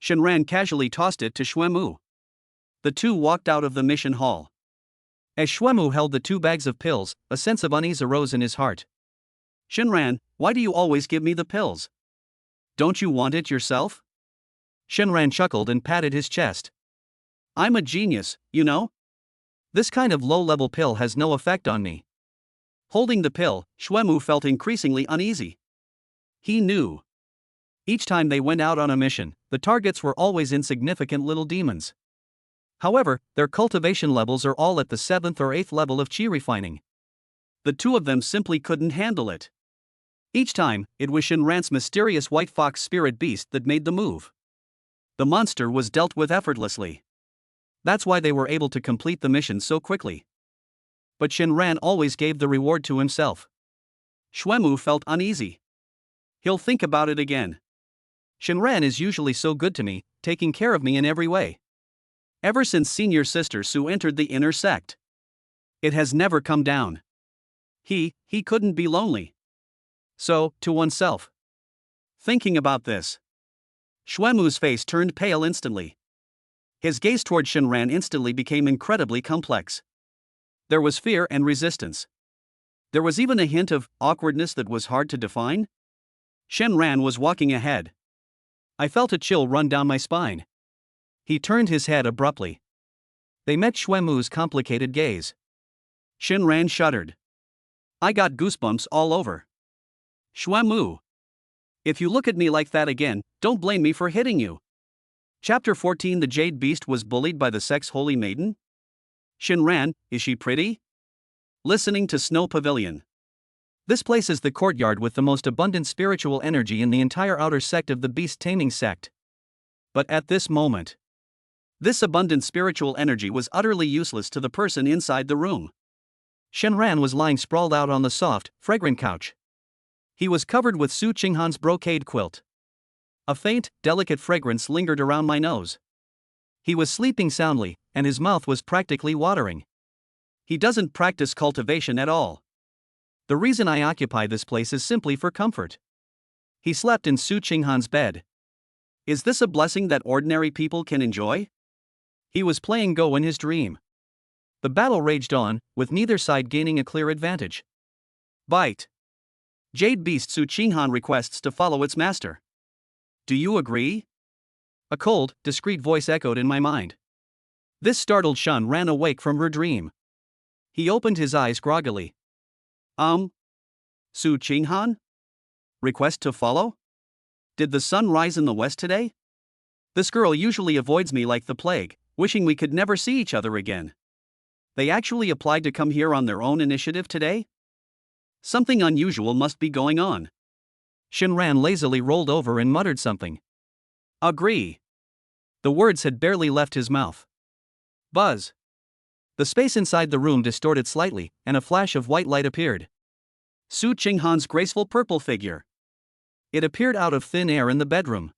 Shenran casually tossed it to Xuemu. The two walked out of the mission hall. As Xuemu held the 2 bags of pills, a sense of unease arose in his heart. Shenran, why do you always give me the pills? Don't you want it yourself? Shenran chuckled and patted his chest. I'm a genius, you know? This kind of low-level pill has no effect on me. Holding the pill, Xuemu felt increasingly uneasy. He knew. Each time they went out on a mission, the targets were always insignificant little demons. However, their cultivation levels are all at the 7th or 8th level of Qi refining. The 2 of them simply couldn't handle it. Each time, it was Shenran's mysterious white fox spirit beast that made the move. The monster was dealt with effortlessly. That's why they were able to complete the mission so quickly. But Shenran always gave the reward to himself. Xuemu felt uneasy. He'll think about it again. Shenran is usually so good to me, taking care of me in every way. Ever since senior sister Su entered the inner sect, it has never come down. He couldn't be lonely. So, to oneself. Thinking about this, Xuemu's face turned pale instantly. His gaze toward Shenran instantly became incredibly complex. There was fear and resistance. There was even a hint of awkwardness that was hard to define. Shenran was walking ahead. I felt a chill run down my spine. He turned his head abruptly. They met Xuemu's complicated gaze. Shenran shuddered. I got goosebumps all over. Xuemu. If you look at me like that again, don't blame me for hitting you. Chapter 14. The Jade Beast was bullied by the sect's holy maiden? Shenran, is she pretty? Listening to Snow Pavilion. This place is the courtyard with the most abundant spiritual energy in the entire outer sect of the beast taming sect. But at this moment, this abundant spiritual energy was utterly useless to the person inside the room. Shenran was lying sprawled out on the soft, fragrant couch. He was covered with Su Qinghan's brocade quilt. A faint, delicate fragrance lingered around my nose. He was sleeping soundly, and his mouth was practically watering. He doesn't practice cultivation at all. The reason I occupy this place is simply for comfort. He slept in Su Qinghan's bed. Is this a blessing that ordinary people can enjoy? He was playing Go in his dream. The battle raged on, with neither side gaining a clear advantage. Bite. Jade Beast Su Qinghan requests to follow its master. Do you agree? A cold, discreet voice echoed in my mind. This startled Shun ran awake from her dream. He opened his eyes groggily. Su Qinghan? Request to follow? Did the sun rise in the west today? This girl usually avoids me like the plague, wishing we could never see each other again. They actually applied to come here on their own initiative today? Something unusual must be going on. Shinran lazily rolled over and muttered something. Agree. The words had barely left his mouth. Buzz. The space inside the room distorted slightly, and a flash of white light appeared. Su Qinghan's graceful purple figure. It appeared out of thin air in the bedroom.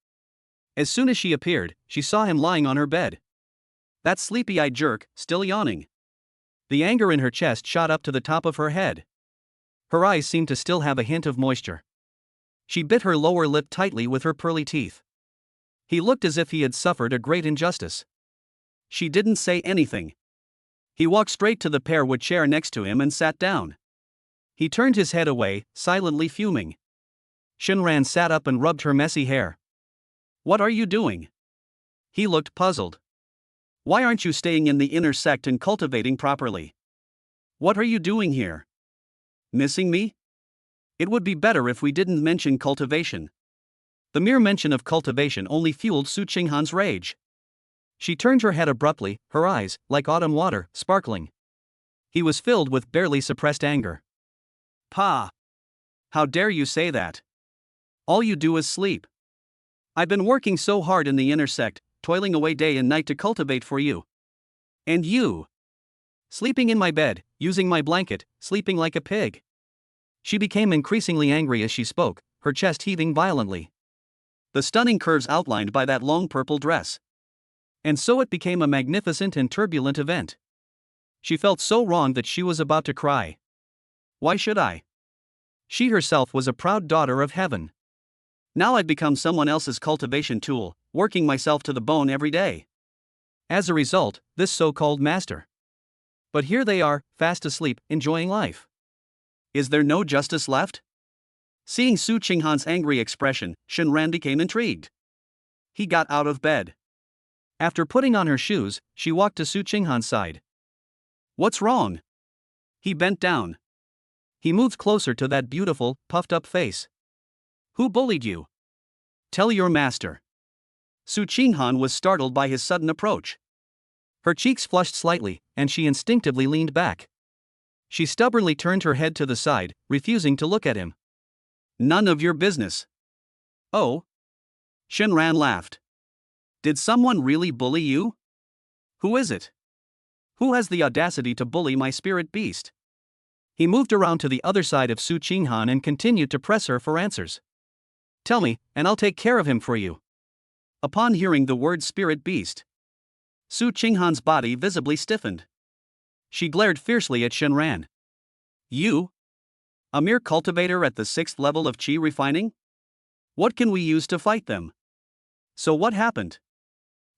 As soon as she appeared, she saw him lying on her bed. That sleepy-eyed jerk, still yawning. The anger in her chest shot up to the top of her head. Her eyes seemed to still have a hint of moisture. She bit her lower lip tightly with her pearly teeth. He looked as if he had suffered a great injustice. She didn't say anything. He walked straight to the pear-wood chair next to him and sat down. He turned his head away, silently fuming. Shinran sat up and rubbed her messy hair. What are you doing? He looked puzzled. Why aren't you staying in the inner sect and cultivating properly? What are you doing here? Missing me? It would be better if we didn't mention cultivation. The mere mention of cultivation only fueled Su Qinghan's rage. She turned her head abruptly, her eyes, like autumn water, sparkling. He was filled with barely suppressed anger. Pa! How dare you say that? All you do is sleep. I've been working so hard in the inner sect, toiling away day and night to cultivate for you. And you? Sleeping in my bed, using my blanket, sleeping like a pig. She became increasingly angry as she spoke, her chest heaving violently. The stunning curves outlined by that long purple dress. And so it became a magnificent and turbulent event. She felt so wrong that she was about to cry. Why should I? She herself was a proud daughter of heaven. Now I'd become someone else's cultivation tool, working myself to the bone every day. As a result, this so-called master. But here they are, fast asleep, enjoying life. Is there no justice left? Seeing Su Qinghan's angry expression, Shinran became intrigued. He got out of bed. After putting on her shoes, she walked to Su Qinghan's side. What's wrong? He bent down. He moved closer to that beautiful, puffed-up face. Who bullied you? Tell your master. Su Qinghan was startled by his sudden approach. Her cheeks flushed slightly, and she instinctively leaned back. She stubbornly turned her head to the side, refusing to look at him. None of your business. Oh? Shinran laughed. Did someone really bully you? Who is it? Who has the audacity to bully my spirit beast? He moved around to the other side of Su Qinghan and continued to press her for answers. Tell me, and I'll take care of him for you. Upon hearing the word spirit beast, Su Qinghan's body visibly stiffened. She glared fiercely at Shinran. You? A mere cultivator at the 6th level of qi refining? What can we use to fight them? So what happened?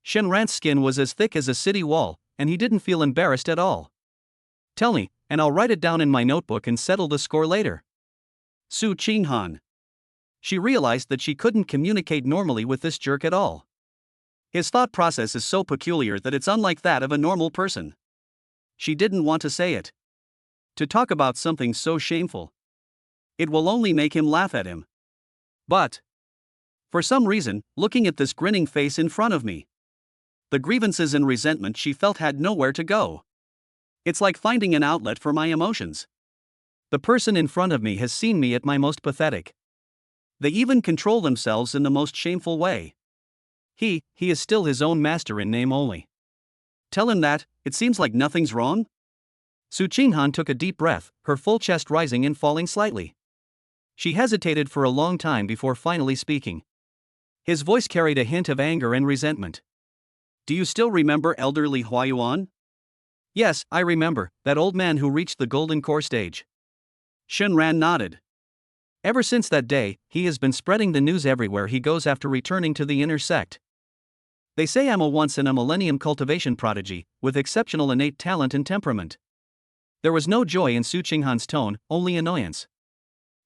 Shinran's skin was as thick as a city wall, and he didn't feel embarrassed at all. Tell me, and I'll write it down in my notebook and settle the score later. Su Qinghan. She realized that she couldn't communicate normally with this jerk at all. His thought process is so peculiar that it's unlike that of a normal person. She didn't want to say it. To talk about something so shameful. It will only make him laugh at him. But, for some reason, looking at this grinning face in front of me, the grievances and resentment she felt had nowhere to go. It's like finding an outlet for my emotions. The person in front of me has seen me at my most pathetic. They even control themselves in the most shameful way. He is still his own master in name only. Tell him that, it seems like nothing's wrong? Su Qinghan took a deep breath, her full chest rising and falling slightly. She hesitated for a long time before finally speaking. His voice carried a hint of anger and resentment. Do you still remember elderly Huayuan? Yes, I remember, that old man who reached the golden core stage. Shinran nodded. Ever since that day, he has been spreading the news everywhere he goes after returning to the inner sect. They say I'm a once-in-a-millennium cultivation prodigy, with exceptional innate talent and temperament. There was no joy in Su Qinghan's tone, only annoyance.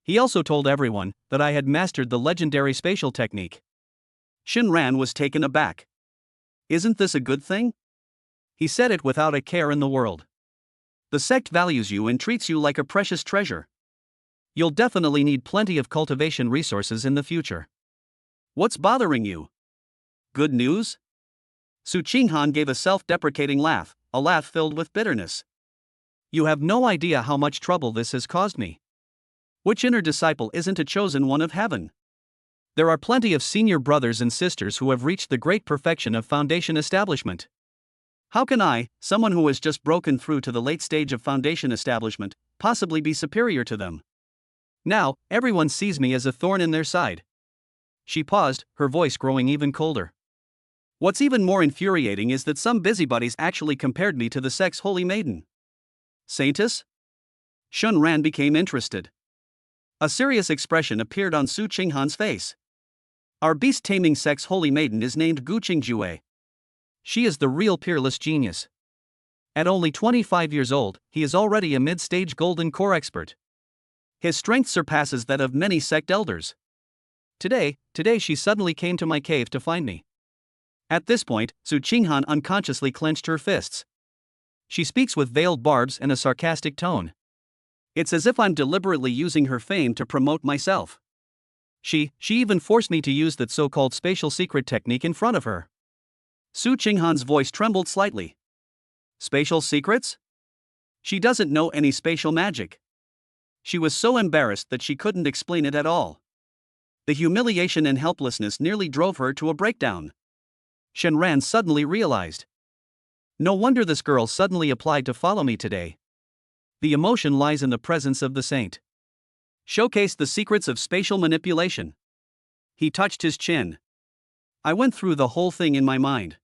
He also told everyone that I had mastered the legendary spatial technique. Shinran was taken aback. Isn't this a good thing? He said it without a care in the world. The sect values you and treats you like a precious treasure. You'll definitely need plenty of cultivation resources in the future. What's bothering you? Good news? Su Qinghan gave a self-deprecating laugh, a laugh filled with bitterness. You have no idea how much trouble this has caused me. Which inner disciple isn't a chosen one of heaven? There are plenty of senior brothers and sisters who have reached the great perfection of foundation establishment. How can I, someone who has just broken through to the late stage of foundation establishment, possibly be superior to them? Now, everyone sees me as a thorn in their side. She paused, her voice growing even colder. What's even more infuriating is that some busybodies actually compared me to the sect's holy maiden. Saintess? Shunran became interested. A serious expression appeared on Su Qinghan's face. Our beast-taming sect's holy maiden is named Gu Qingjue. She is the real peerless genius. At only 25 years old, he is already a mid-stage golden core expert. His strength surpasses that of many sect elders. Today she suddenly came to my cave to find me. At this point, Su Qinghan unconsciously clenched her fists. She speaks with veiled barbs and a sarcastic tone. It's as if I'm deliberately using her fame to promote myself. She even forced me to use that so-called spatial secret technique in front of her. Su Qinghan's voice trembled slightly. Spatial secrets? She doesn't know any spatial magic. She was so embarrassed that she couldn't explain it at all. The humiliation and helplessness nearly drove her to a breakdown. Shenran suddenly realized. No wonder this girl suddenly applied to follow me today. The emotion lies in the presence of the saint. Showcase the secrets of spatial manipulation. He touched his chin. I went through the whole thing in my mind.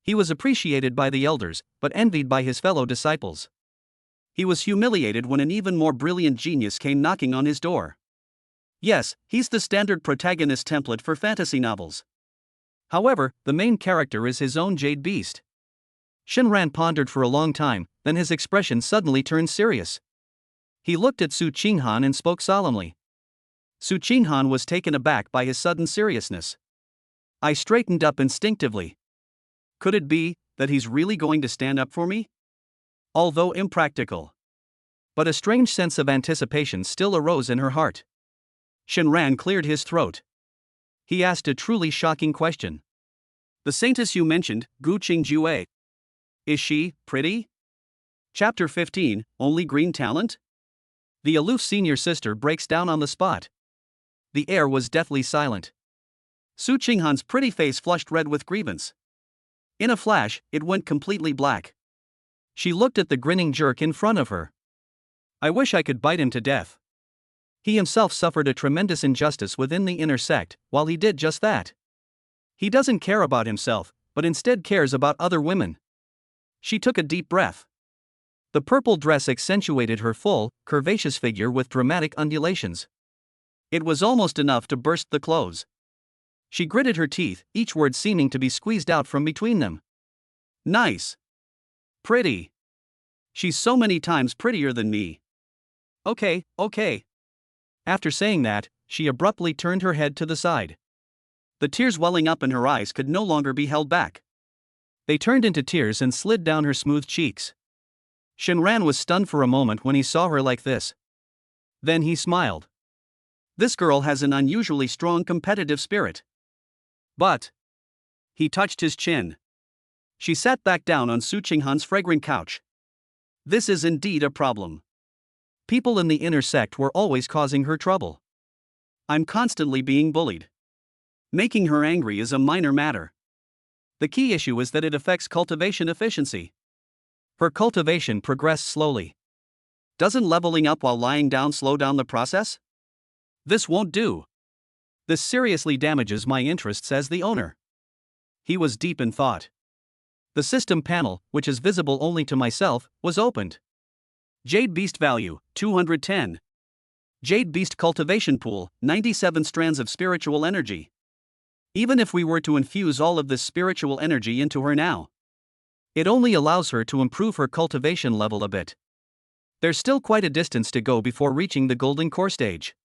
He was appreciated by the elders, but envied by his fellow disciples. He was humiliated when an even more brilliant genius came knocking on his door. Yes, he's the standard protagonist template for fantasy novels. However, the main character is his own Jade Beast. Shinran pondered for a long time, then his expression suddenly turned serious. He looked at Su Qinghan and spoke solemnly. Su Qinghan was taken aback by his sudden seriousness. I straightened up instinctively. Could it be that he's really going to stand up for me? Although impractical. But a strange sense of anticipation still arose in her heart. Shinran cleared his throat. He asked a truly shocking question. The saintess you mentioned, Gu Qingjue. Is she pretty? Chapter 15, Only Green Talent? The aloof senior sister breaks down on the spot. The air was deathly silent. Su Qinghan's pretty face flushed red with grievance. In a flash, it went completely black. She looked at the grinning jerk in front of her. I wish I could bite him to death. He himself suffered a tremendous injustice within the inner sect, while he did just that. He doesn't care about himself, but instead cares about other women. She took a deep breath. The purple dress accentuated her full, curvaceous figure with dramatic undulations. It was almost enough to burst the clothes. She gritted her teeth, each word seeming to be squeezed out from between them. Nice. Pretty. She's so many times prettier than me. Okay. After saying that, she abruptly turned her head to the side. The tears welling up in her eyes could no longer be held back. They turned into tears and slid down her smooth cheeks. Shinran was stunned for a moment when he saw her like this. Then he smiled. This girl has an unusually strong competitive spirit. But. He touched his chin. She sat back down on Su Qinghan's fragrant couch. This is indeed a problem. People in the inner sect were always causing her trouble. I'm constantly being bullied. Making her angry is a minor matter. The key issue is that it affects cultivation efficiency. Her cultivation progressed slowly. Doesn't leveling up while lying down slow down the process? This won't do. This seriously damages my interests as the owner. He was deep in thought. The system panel, which is visible only to myself, was opened. Jade Beast value, 210. Jade Beast Cultivation Pool, 97 strands of spiritual energy. Even if we were to infuse all of this spiritual energy into her now, it only allows her to improve her cultivation level a bit. There's still quite a distance to go before reaching the golden core stage.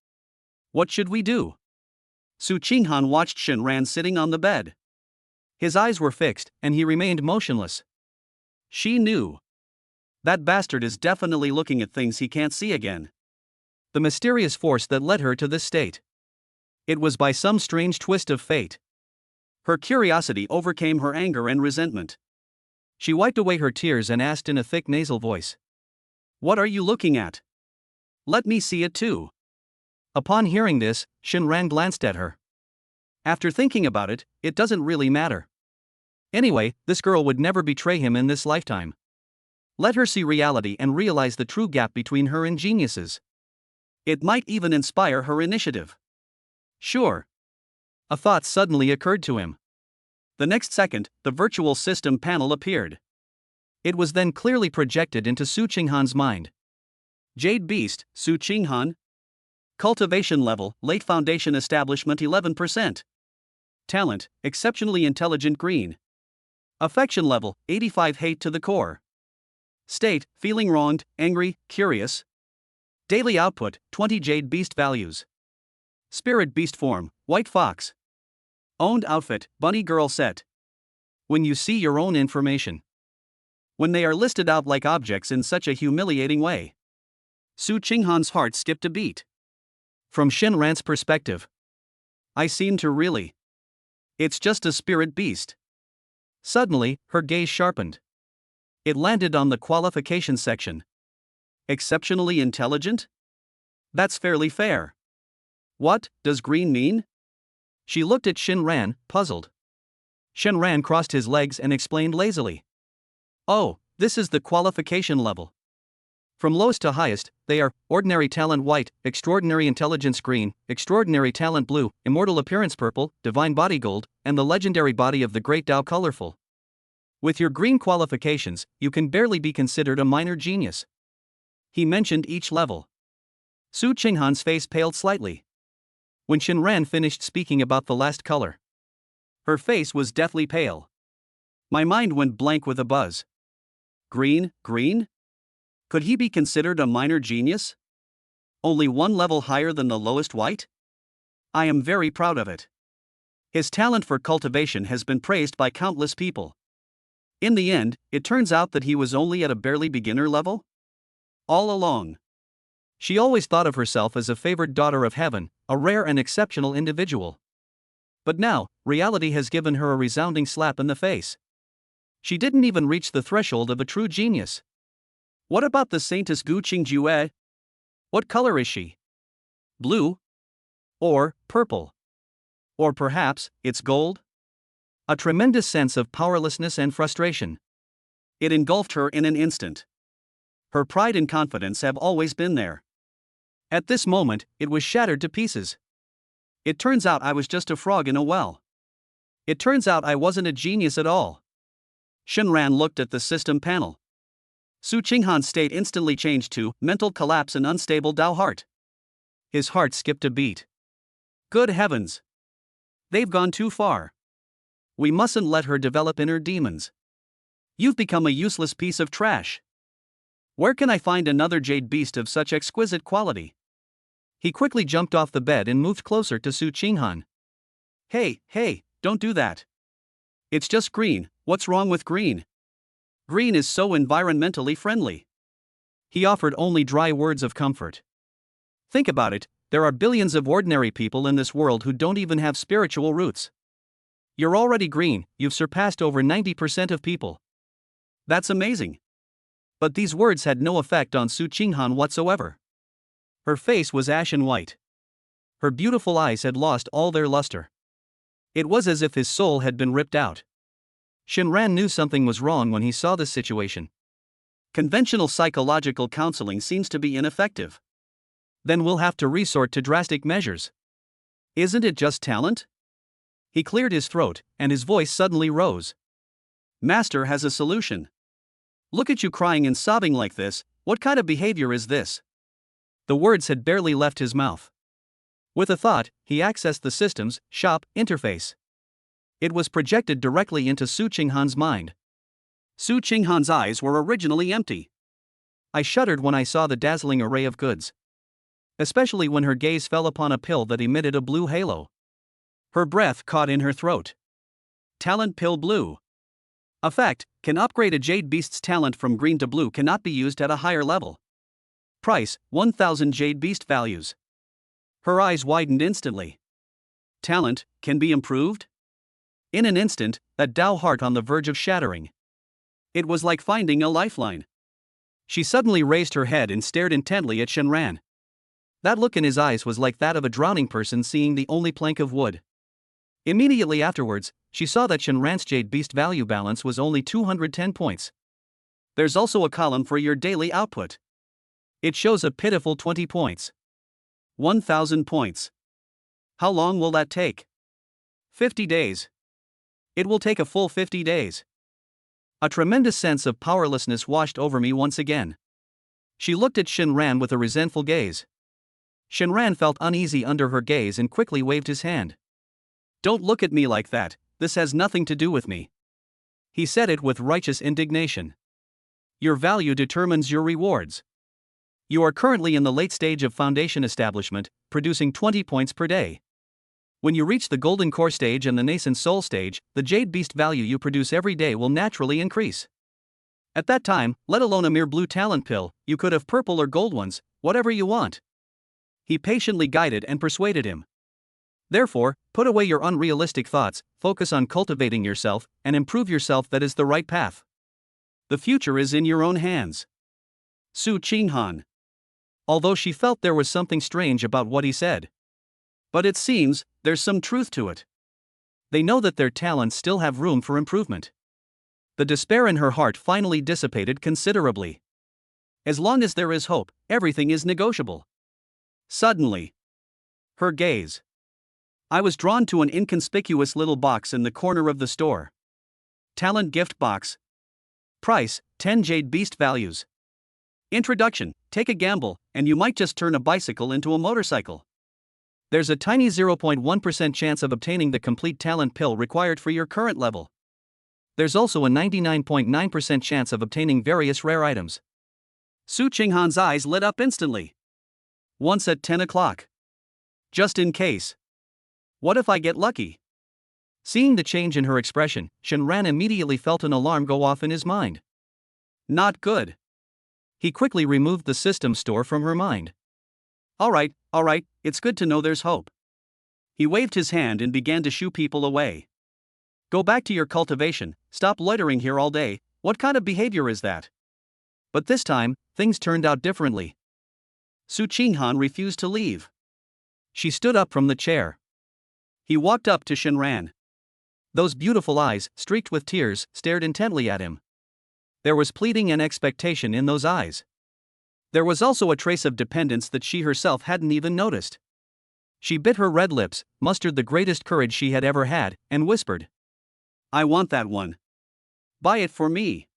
What should we do? Su Qinghan watched Shenran sitting on the bed. His eyes were fixed, and he remained motionless. She knew. That bastard is definitely looking at things he can't see again. The mysterious force that led her to this state. It was by some strange twist of fate. Her curiosity overcame her anger and resentment. She wiped away her tears and asked in a thick nasal voice, "What are you looking at? Let me see it too." Upon hearing this, Shenran glanced at her. After thinking about it, it doesn't really matter. Anyway, this girl would never betray him in this lifetime. Let her see reality and realize the true gap between her and geniuses. It might even inspire her initiative. Sure. A thought suddenly occurred to him. The next second, the virtual system panel appeared. It was then clearly projected into Su Qinghan's mind. Jade Beast, Su Qinghan. Cultivation level, late foundation establishment 11%. Talent, exceptionally intelligent green. Affection level, 85 hate to the core. State, feeling wronged, angry, curious. Daily output, 20 Jade Beast values. Spirit Beast form, White Fox. Owned outfit, Bunny Girl set. When you see your own information. When they are listed out like objects in such a humiliating way. Su Qinghan's heart skipped a beat. From Shenran's perspective, I seem to really. It's just a spirit beast. Suddenly, her gaze sharpened. It landed on the qualification section. Exceptionally intelligent? That's fairly fair. What does green mean? She looked at Shenran, puzzled. Shenran crossed his legs and explained lazily. Oh, this is the qualification level. From lowest to highest, they are ordinary talent white, extraordinary intelligence green, extraordinary talent blue, immortal appearance purple, divine body gold, and the legendary body of the great Tao colorful. With your green qualifications, you can barely be considered a minor genius. He mentioned each level. Su Qinghan's face paled slightly. When Shenran finished speaking about the last color, her face was deathly pale. My mind went blank with a buzz. Green? Could he be considered a minor genius? Only one level higher than the lowest white? I am very proud of it. His talent for cultivation has been praised by countless people. In the end, it turns out that he was only at a barely beginner level? All along. She always thought of herself as a favored daughter of heaven, a rare and exceptional individual. But now, reality has given her a resounding slap in the face. She didn't even reach the threshold of a true genius. What about the Saintess Gu Qingjue? What color is she? Blue? Or purple? Or perhaps, it's gold? A tremendous sense of powerlessness and frustration. It engulfed her in an instant. Her pride and confidence have always been there. At this moment, it was shattered to pieces. It turns out I was just a frog in a well. It turns out I wasn't a genius at all. Shenran looked at the system panel. Su Qinghan's state instantly changed to mental collapse and unstable Dao heart. His heart skipped a beat. Good heavens! They've gone too far. We mustn't let her develop inner demons. You've become a useless piece of trash. Where can I find another jade beast of such exquisite quality? He quickly jumped off the bed and moved closer to Su Qinghan. Hey, don't do that. It's just green. What's wrong with green? Green is so environmentally friendly. He offered only dry words of comfort. Think about it, there are billions of ordinary people in this world who don't even have spiritual roots. You're already green, you've surpassed over 90% of people. That's amazing. But these words had no effect on Su Qinghan whatsoever. Her face was ashen white. Her beautiful eyes had lost all their luster. It was as if his soul had been ripped out. Shenran knew something was wrong when he saw this situation. Conventional psychological counseling seems to be ineffective. Then we'll have to resort to drastic measures. Isn't it just talent? He cleared his throat, and his voice suddenly rose. Master has a solution. Look at you crying and sobbing like this, what kind of behavior is this? The words had barely left his mouth. With a thought, he accessed the system's shop interface. It was projected directly into Su Qinghan's mind. Su Qinghan's eyes were originally empty. I shuddered when I saw the dazzling array of goods. Especially when her gaze fell upon a pill that emitted a blue halo. Her breath caught in her throat. Talent Pill Blue. Effect: can upgrade a Jade Beast's talent from green to blue, cannot be used at a higher level. Price: 1000 Jade Beast values. Her eyes widened instantly. Talent: can be improved? In an instant, that Dao heart on the verge of shattering. It was like finding a lifeline. She suddenly raised her head and stared intently at Shenran. That look in his eyes was like that of a drowning person seeing the only plank of wood. Immediately afterwards, she saw that Shenran's Jade Beast value balance was only 210 points. There's also a column for your daily output. It shows a pitiful 20 points. 1000 points. How long will that take? 50 days. It will take a full 50 days. A tremendous sense of powerlessness washed over me once again. She looked at Shenran with a resentful gaze. Shenran felt uneasy under her gaze and quickly waved his hand. Don't look at me like that, this has nothing to do with me. He said it with righteous indignation. Your value determines your rewards. You are currently in the late stage of foundation establishment, producing 20 points per day. When you reach the Golden Core stage and the Nascent Soul stage, the Jade Beast value you produce every day will naturally increase. At that time, let alone a mere blue talent pill, you could have purple or gold ones, whatever you want. He patiently guided and persuaded him. Therefore, put away your unrealistic thoughts, focus on cultivating yourself, and improve yourself. That is the right path. The future is in your own hands. Su Qinghan. Although she felt there was something strange about what he said. But it seems, there's some truth to it. They know that their talents still have room for improvement. The despair in her heart finally dissipated considerably. As long as there is hope, everything is negotiable. Suddenly, her gaze. I was drawn to an inconspicuous little box in the corner of the store. Talent gift box. Price: 10 Jade Beast values. Introduction: take a gamble, and you might just turn a bicycle into a motorcycle. There's a tiny 0.1% chance of obtaining the complete talent pill required for your current level. There's also a 99.9% chance of obtaining various rare items. Su Qinghan's eyes lit up instantly. Once at 10 o'clock. Just in case. What if I get lucky? Seeing the change in her expression, Shenran immediately felt an alarm go off in his mind. Not good. He quickly removed the system store from her mind. Alright, it's good to know there's hope. He waved his hand and began to shoo people away. Go back to your cultivation, stop loitering here all day, what kind of behavior is that? But this time, things turned out differently. Su Qinghan refused to leave. She stood up from the chair. He walked up to Shenran. Those beautiful eyes, streaked with tears, stared intently at him. There was pleading and expectation in those eyes. There was also a trace of dependence that she herself hadn't even noticed. She bit her red lips, mustered the greatest courage she had ever had, and whispered, I want that one. Buy it for me.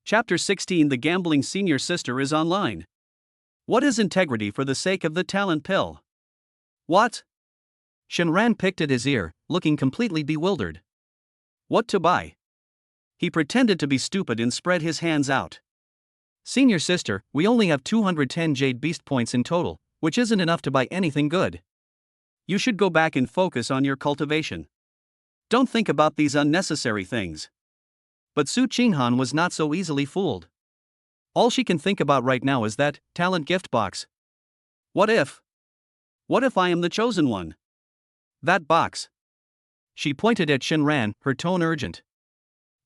Chapter 16: The Gambling Senior Sister is online. What is integrity for the sake of the talent pill? What? Shenran picked at his ear, looking completely bewildered. What to buy? He pretended to be stupid and spread his hands out. Senior sister, we only have 210 Jade Beast points in total, which isn't enough to buy anything good. You should go back and focus on your cultivation. Don't think about these unnecessary things. But Su Qinghan was not so easily fooled. All she can think about right now is that talent gift box. What if? What if I am the chosen one? That box. She pointed at Shenran, her tone urgent.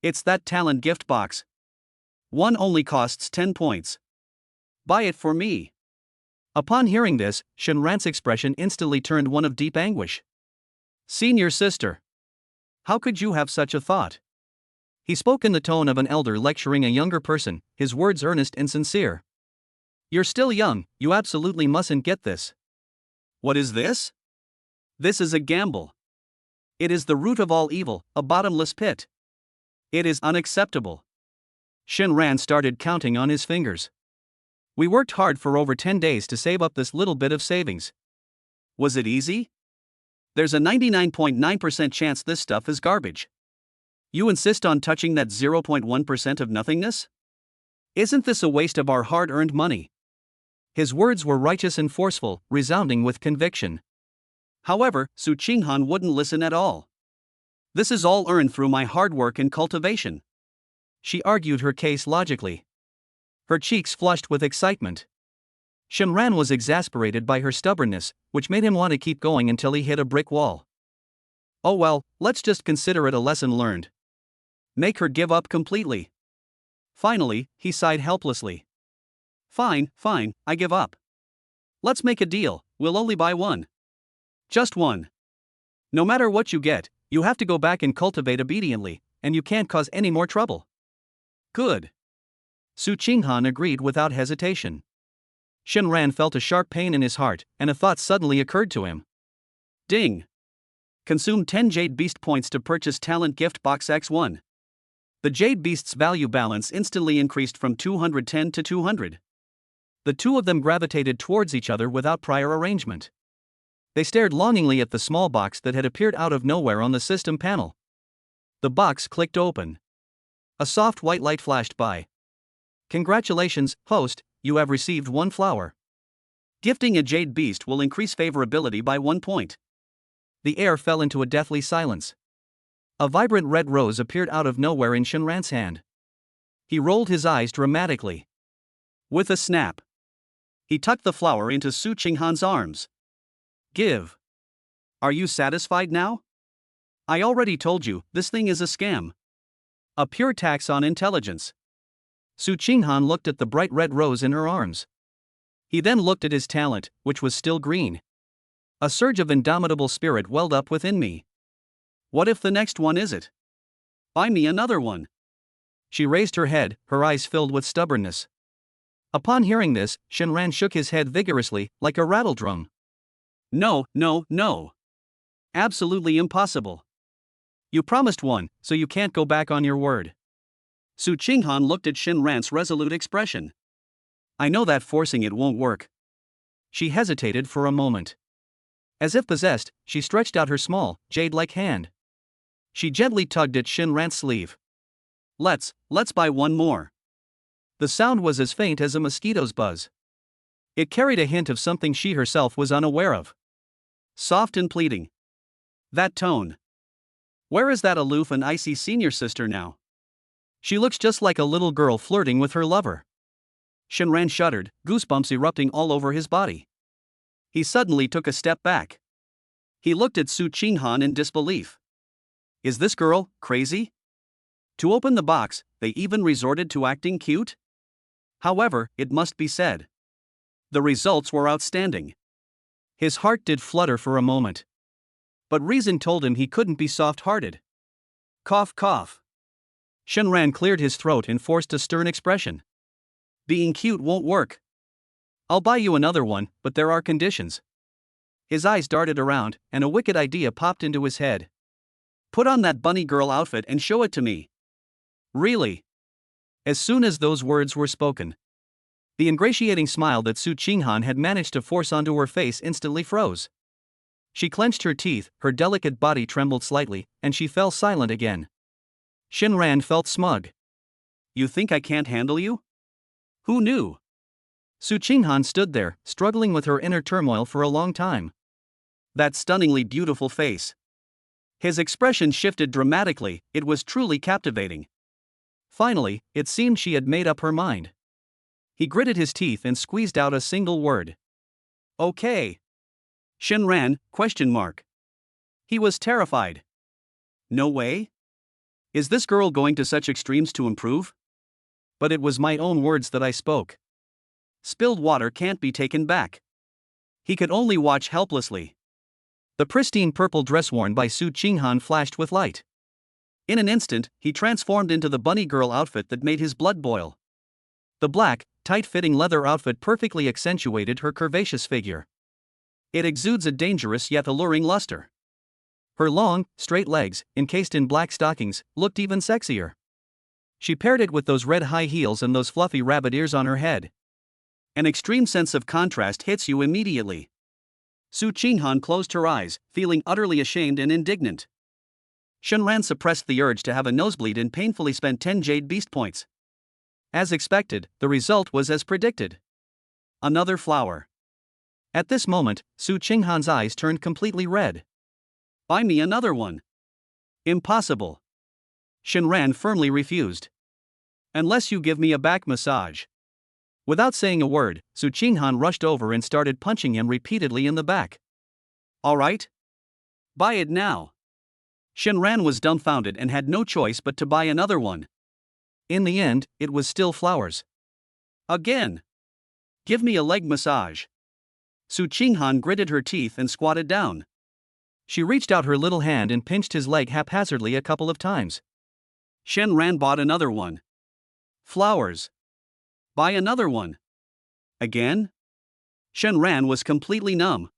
It's that talent gift box. One only costs 10 points. Buy it for me. Upon hearing this, Shenran's expression instantly turned one of deep anguish. Senior sister. How could you have such a thought? He spoke in the tone of an elder lecturing a younger person, his words earnest and sincere. You're still young, you absolutely mustn't get this. What is this? This is a gamble. It is the root of all evil, a bottomless pit. It is unacceptable. Shenran started counting on his fingers. We worked hard for over 10 days to save up this little bit of savings. Was it easy? There's a 99.9% chance this stuff is garbage. You insist on touching that 0.1% of nothingness? Isn't this a waste of our hard-earned money? His words were righteous and forceful, resounding with conviction. However, Su Qinghan wouldn't listen at all. This is all earned through my hard work and cultivation. She argued her case logically. Her cheeks flushed with excitement. Shenran was exasperated by her stubbornness, which made him want to keep going until he hit a brick wall. Oh well, let's just consider it a lesson learned. Make her give up completely. Finally, he sighed helplessly. Fine, I give up. Let's make a deal, we'll only buy one. Just one. No matter what you get, you have to go back and cultivate obediently, and you can't cause any more trouble. Good. Su Qinghan agreed without hesitation. Shenran felt a sharp pain in his heart, and a thought suddenly occurred to him. Ding! Consume 10 Jade Beast points to purchase Talent Gift Box X1. The Jade Beast's value balance instantly increased from 210 to 200. The two of them gravitated towards each other without prior arrangement. They stared longingly at the small box that had appeared out of nowhere on the system panel. The box clicked open. A soft white light flashed by. Congratulations, host, you have received 1 flower. Gifting a Jade Beast will increase favorability by 1 point. The air fell into a deathly silence. A vibrant red rose appeared out of nowhere in Shenran's hand. He rolled his eyes dramatically. With a snap, he tucked the flower into Su Qinghan's arms. Give. Are you satisfied now? I already told you, this thing is a scam. A pure tax on intelligence. Su Qinghan looked at the bright red rose in her arms. He then looked at his talent, which was still green. A surge of indomitable spirit welled up within me. What if the next one is it? Buy me another one. She raised her head, her eyes filled with stubbornness. Upon hearing this, Shenran shook his head vigorously, like a rattledrum. No. Absolutely impossible. You promised one, so you can't go back on your word. Su Qinghan looked at Shenran's resolute expression. I know that forcing it won't work. She hesitated for a moment. As if possessed, she stretched out her small, jade-like hand. She gently tugged at Shenran's sleeve. Let's buy one more. The sound was as faint as a mosquito's buzz. It carried a hint of something she herself was unaware of. Soft and pleading. That tone. Where is that aloof and icy senior sister now? She looks just like a little girl flirting with her lover. Shenran shuddered, goosebumps erupting all over his body. He suddenly took a step back. He looked at Su Qinghan in disbelief. Is this girl crazy? To open the box, they even resorted to acting cute? However, it must be said, the results were outstanding. His heart did flutter for a moment. But reason told him he couldn't be soft-hearted. Cough, cough. Shenran cleared his throat and forced a stern expression. Being cute won't work. I'll buy you another one, but there are conditions. His eyes darted around, and a wicked idea popped into his head. Put on that bunny girl outfit and show it to me. Really? As soon as those words were spoken, the ingratiating smile that Su Qinghan had managed to force onto her face instantly froze. She clenched her teeth, her delicate body trembled slightly, and she fell silent again. Shenran felt smug. You think I can't handle you? Who knew? Su Qinghan stood there, struggling with her inner turmoil for a long time. That stunningly beautiful face. His expression shifted dramatically, it was truly captivating. Finally, it seemed she had made up her mind. He gritted his teeth and squeezed out a single word. Okay. Shenran, ? He was terrified. No way? Is this girl going to such extremes to improve? But it was my own words that I spoke. Spilled water can't be taken back. He could only watch helplessly. The pristine purple dress worn by Su Qinghan flashed with light. In an instant, he transformed into the bunny girl outfit that made his blood boil. The black, tight-fitting leather outfit perfectly accentuated her curvaceous figure. It exudes a dangerous yet alluring luster. Her long, straight legs, encased in black stockings, looked even sexier. She paired it with those red high heels and those fluffy rabbit ears on her head. An extreme sense of contrast hits you immediately. Su Qinghan closed her eyes, feeling utterly ashamed and indignant. Shenran suppressed the urge to have a nosebleed and painfully spent 10 jade beast points. As expected, the result was as predicted. Another flower. At this moment, Su Qinghan's eyes turned completely red. Buy me another one. Impossible. Shenran firmly refused. Unless you give me a back massage. Without saying a word, Su Qinghan rushed over and started punching him repeatedly in the back. All right? Buy it now. Shenran was dumbfounded and had no choice but to buy another one. In the end, it was still flowers. Again. Give me a leg massage. Su Qinghan gritted her teeth and squatted down. She reached out her little hand and pinched his leg haphazardly a couple of times. Shenran bought another one. Flowers. Buy another one. Again? Shenran was completely numb.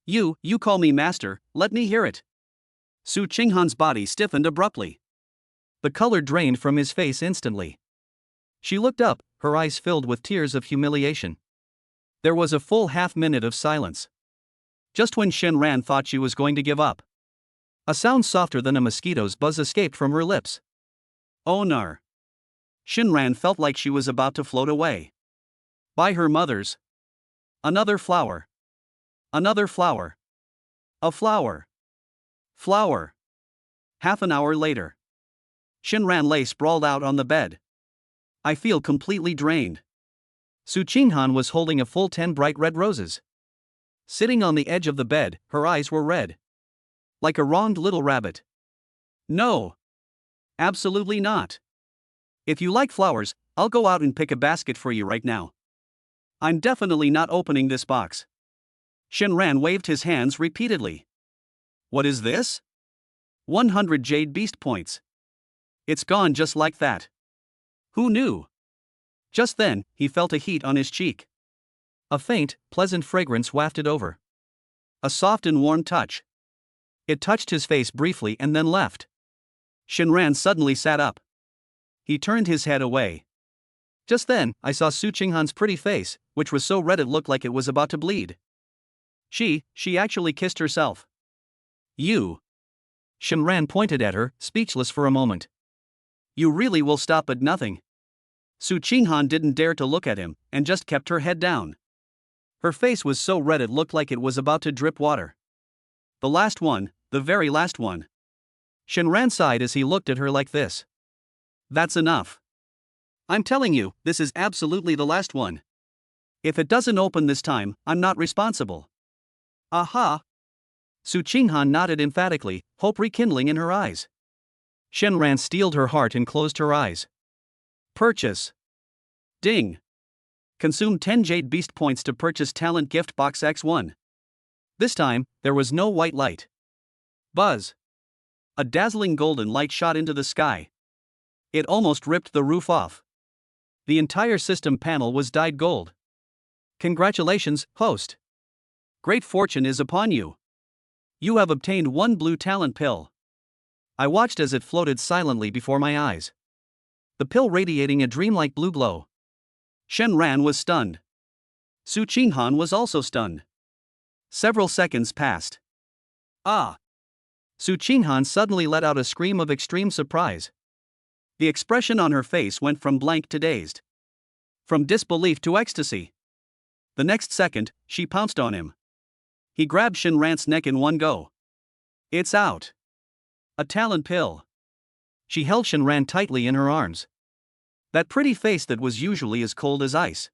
You call me master, let me hear it. Su Qinghan's body stiffened abruptly. The color drained from his face instantly. She looked up, her eyes filled with tears of humiliation. There was a full half-minute of silence. Just when Shenran thought she was going to give up, a sound softer than a mosquito's buzz escaped from her lips. Oh nar. Shenran felt like she was about to float away. By her mother's. Another flower. Another flower. A flower. Flower. Half an hour later. Shenran lay sprawled out on the bed. I feel completely drained. Su Qinghan was holding a full 10 bright red roses. Sitting on the edge of the bed, her eyes were red. Like a wronged little rabbit. No. Absolutely not. If you like flowers, I'll go out and pick a basket for you right now. I'm definitely not opening this box. Shenran waved his hands repeatedly. What is this? 100 jade beast points. It's gone just like that. Who knew? Just then, he felt a heat on his cheek. A faint, pleasant fragrance wafted over. A soft and warm touch. It touched his face briefly and then left. Shenran suddenly sat up. He turned his head away. Just then, I saw Su Qinghan's pretty face, which was so red it looked like it was about to bleed. She actually kissed herself. You. Shenran pointed at her, speechless for a moment. You really will stop at nothing. Su Qinghan didn't dare to look at him, and just kept her head down. Her face was so red it looked like it was about to drip water. The last one, the very last one. Shenran sighed as he looked at her like this. That's enough. I'm telling you, this is absolutely the last one. If it doesn't open this time, I'm not responsible. Aha! Su Qinghan nodded emphatically, hope rekindling in her eyes. Shenran steeled her heart and closed her eyes. Purchase. Ding. Consume 10 jade beast points to purchase talent gift box X1. This time, there was no white light. Buzz. A dazzling golden light shot into the sky. It almost ripped the roof off. The entire system panel was dyed gold. Congratulations, host. Great fortune is upon you. You have obtained one blue talent pill. I watched as it floated silently before my eyes. The pill radiating a dreamlike blue glow. Shenran was stunned. Su Qinghan was also stunned. Several seconds passed. Ah! Su Qinghan suddenly let out a scream of extreme surprise. The expression on her face went from blank to dazed. From disbelief to ecstasy. The next second, she pounced on him. He grabbed Shenran's neck in one go. It's out. A talent pill. She held Shenran tightly in her arms. That pretty face that was usually as cold as ice.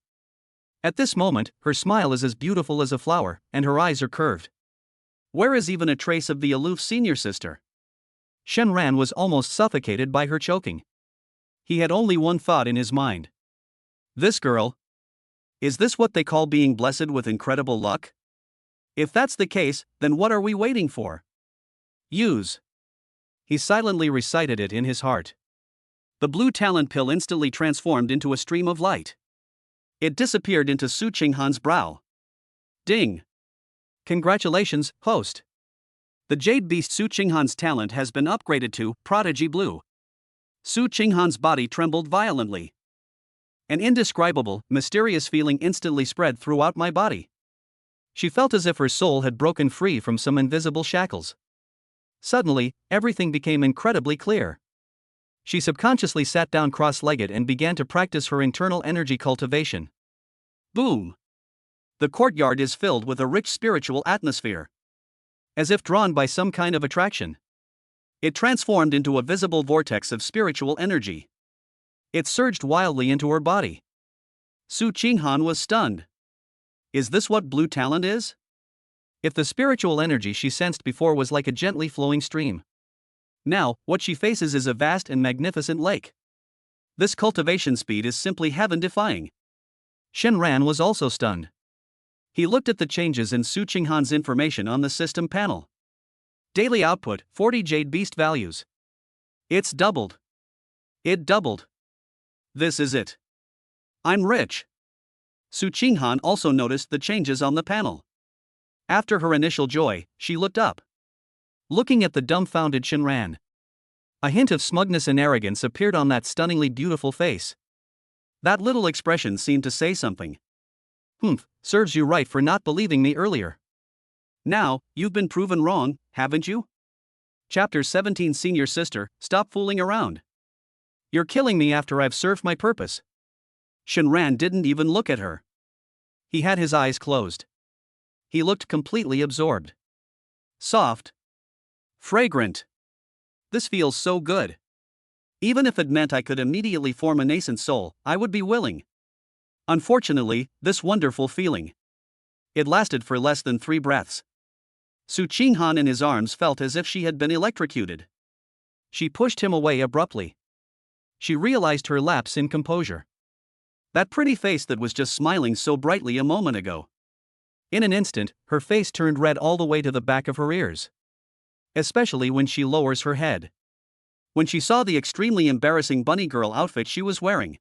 At this moment, her smile is as beautiful as a flower, and her eyes are curved. Where is even a trace of the aloof senior sister? Shenran was almost suffocated by her choking. He had only one thought in his mind. This girl. Is this what they call being blessed with incredible luck? If that's the case, then what are we waiting for? Use. He silently recited it in his heart. The blue talent pill instantly transformed into a stream of light. It disappeared into Su Qinghan's brow. Ding. Congratulations, host. The Jade Beast Su Qinghan's talent has been upgraded to Prodigy Blue. Su Qinghan's body trembled violently. An indescribable, mysterious feeling instantly spread throughout my body. She felt as if her soul had broken free from some invisible shackles. Suddenly, everything became incredibly clear. She subconsciously sat down cross-legged and began to practice her internal energy cultivation. Boom! The courtyard is filled with a rich spiritual atmosphere. As if drawn by some kind of attraction, it transformed into a visible vortex of spiritual energy. It surged wildly into her body. Su Qinghan was stunned. Is this what blue talent is? If the spiritual energy she sensed before was like a gently flowing stream, now, what she faces is a vast and magnificent lake. This cultivation speed is simply heaven-defying. Shenran was also stunned. He looked at the changes in Su Qinghan's information on the system panel. Daily output, 40 Jade Beast values. It's doubled. It doubled. This is it. I'm rich. Su Qinghan also noticed the changes on the panel. After her initial joy, she looked up. Looking at the dumbfounded Shenran, a hint of smugness and arrogance appeared on that stunningly beautiful face. That little expression seemed to say something. Serves you right for not believing me earlier. Now, you've been proven wrong, haven't you? Chapter 17. Senior sister, stop fooling around. You're killing me after I've served my purpose. Shenran didn't even look at her. He had his eyes closed. He looked completely absorbed. Soft. Fragrant. This feels so good. Even if it meant I could immediately form a nascent soul, I would be willing. Unfortunately, this wonderful feeling. It lasted for less than 3 breaths. Su Qinghan in his arms felt as if she had been electrocuted. She pushed him away abruptly. She realized her lapse in composure. That pretty face that was just smiling so brightly a moment ago. In an instant, her face turned red all the way to the back of her ears. Especially when she lowers her head. When she saw the extremely embarrassing bunny girl outfit she was wearing.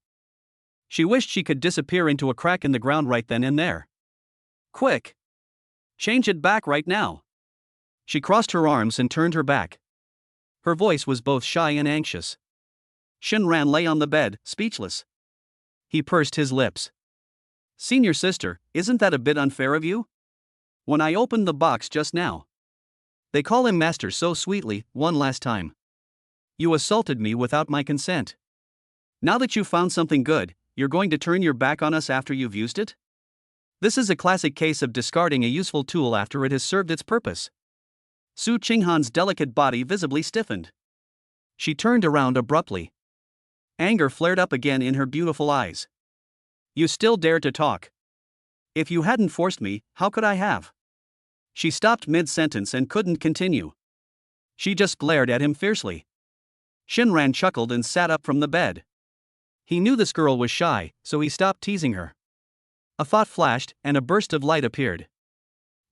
She wished she could disappear into a crack in the ground right then and there. Quick! Change it back right now. She crossed her arms and turned her back. Her voice was both shy and anxious. Shenran lay on the bed, speechless. He pursed his lips. Senior sister, isn't that a bit unfair of you? When I opened the box just now. They call him master so sweetly, one last time. You assaulted me without my consent. Now that you've found something good, you're going to turn your back on us after you've used it? This is a classic case of discarding a useful tool after it has served its purpose. Su Qinghan's delicate body visibly stiffened. She turned around abruptly. Anger flared up again in her beautiful eyes. You still dare to talk? If you hadn't forced me, how could I have? She stopped mid-sentence and couldn't continue. She just glared at him fiercely. Shenran chuckled and sat up from the bed. He knew this girl was shy, so he stopped teasing her. A thought flashed, and a burst of light appeared.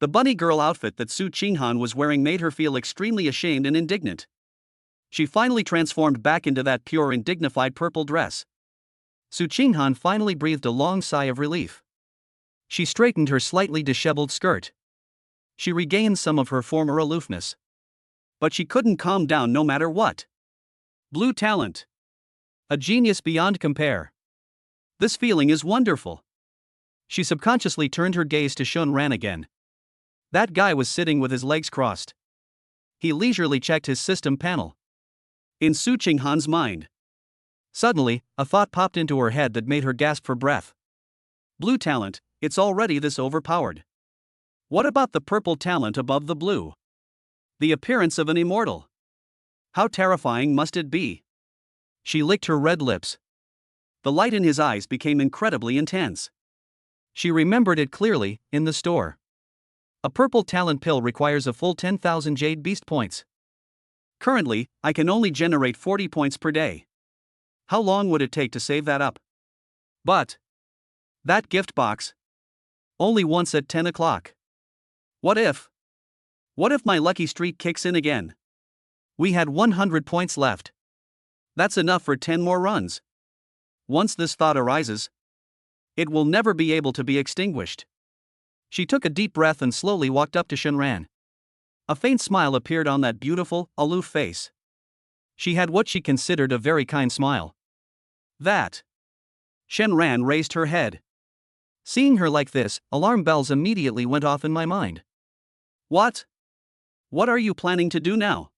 The bunny girl outfit that Su Qinghan was wearing made her feel extremely ashamed and indignant. She finally transformed back into that pure and dignified purple dress. Su Qinghan finally breathed a long sigh of relief. She straightened her slightly disheveled skirt. She regained some of her former aloofness. But she couldn't calm down no matter what. Blue talent. A genius beyond compare. This feeling is wonderful. She subconsciously turned her gaze to Shenran again. That guy was sitting with his legs crossed. He leisurely checked his system panel. In Su Qinghan's mind. Suddenly, a thought popped into her head that made her gasp for breath. Blue talent, it's already this overpowered. What about the purple talent above the blue? The appearance of an immortal. How terrifying must it be? She licked her red lips. The light in his eyes became incredibly intense. She remembered it clearly, in the store. A purple talent pill requires a full 10,000 Jade Beast points. Currently, I can only generate 40 points per day. How long would it take to save that up? But that gift box. Only once at 10 o'clock. What if my lucky streak kicks in again? We had 100 points left. That's enough for 10 more runs. Once this thought arises, it will never be able to be extinguished. She took a deep breath and slowly walked up to Shenran. A faint smile appeared on that beautiful, aloof face. She had what she considered a very kind smile. That. Shenran raised her head. Seeing her like this, alarm bells immediately went off in my mind. What? What are you planning to do now?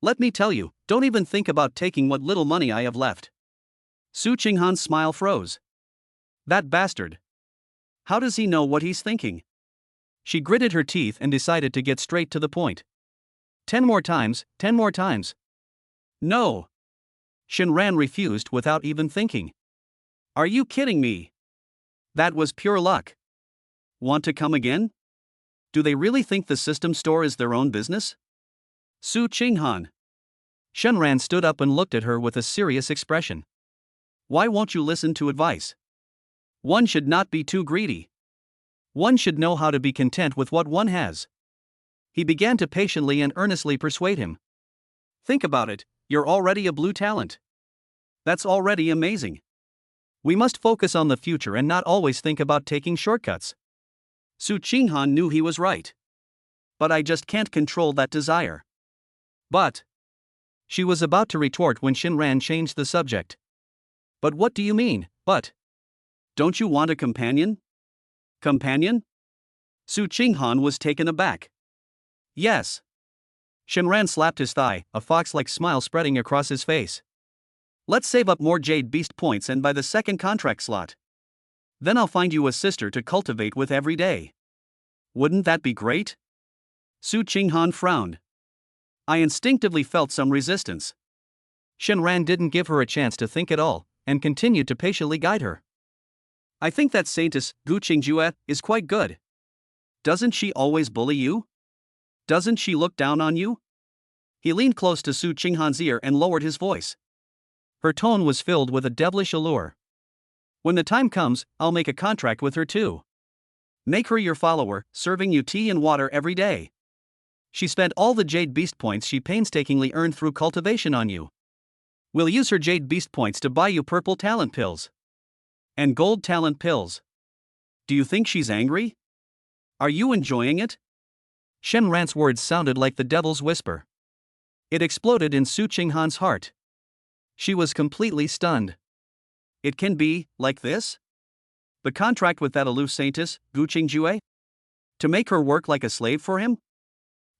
Let me tell you, don't even think about taking what little money I have left. Su Qinghan's smile froze. That bastard. How does he know what he's thinking? She gritted her teeth and decided to get straight to the point. 10 more times, 10 more times. No. Shenran refused without even thinking. Are you kidding me? That was pure luck. Want to come again? Do they really think the system store is their own business? Su Qinghan. Shenran stood up and looked at her with a serious expression. Why won't you listen to advice? One should not be too greedy. One should know how to be content with what one has. He began to patiently and earnestly persuade him. Think about it, you're already a blue talent. That's already amazing. We must focus on the future and not always think about taking shortcuts. Su Qinghan knew he was right. But I just can't control that desire. But. She was about to retort when Shenran changed the subject. But what do you mean, but? Don't you want a companion? Companion? Su Qinghan was taken aback. Yes. Shenran slapped his thigh, a fox-like smile spreading across his face. Let's save up more Jade Beast points and buy the second contract slot. Then I'll find you a sister to cultivate with every day. Wouldn't that be great? Su Qinghan frowned. I instinctively felt some resistance. Shenran didn't give her a chance to think at all, and continued to patiently guide her. I think that Saintess, Gu Qingjue, is quite good. Doesn't she always bully you? Doesn't she look down on you? He leaned close to Su Qinghan's ear and lowered his voice. Her tone was filled with a devilish allure. When the time comes, I'll make a contract with her too. Make her your follower, serving you tea and water every day. She spent all the Jade Beast points she painstakingly earned through cultivation on you. We'll use her Jade Beast points to buy you purple talent pills. And gold talent pills. Do you think she's angry? Are you enjoying it? Shenran's words sounded like the devil's whisper. It exploded in Su Qinghan's heart. She was completely stunned. It can be like this? The contract with that aloof saintess, Gu Qingjue? To make her work like a slave for him?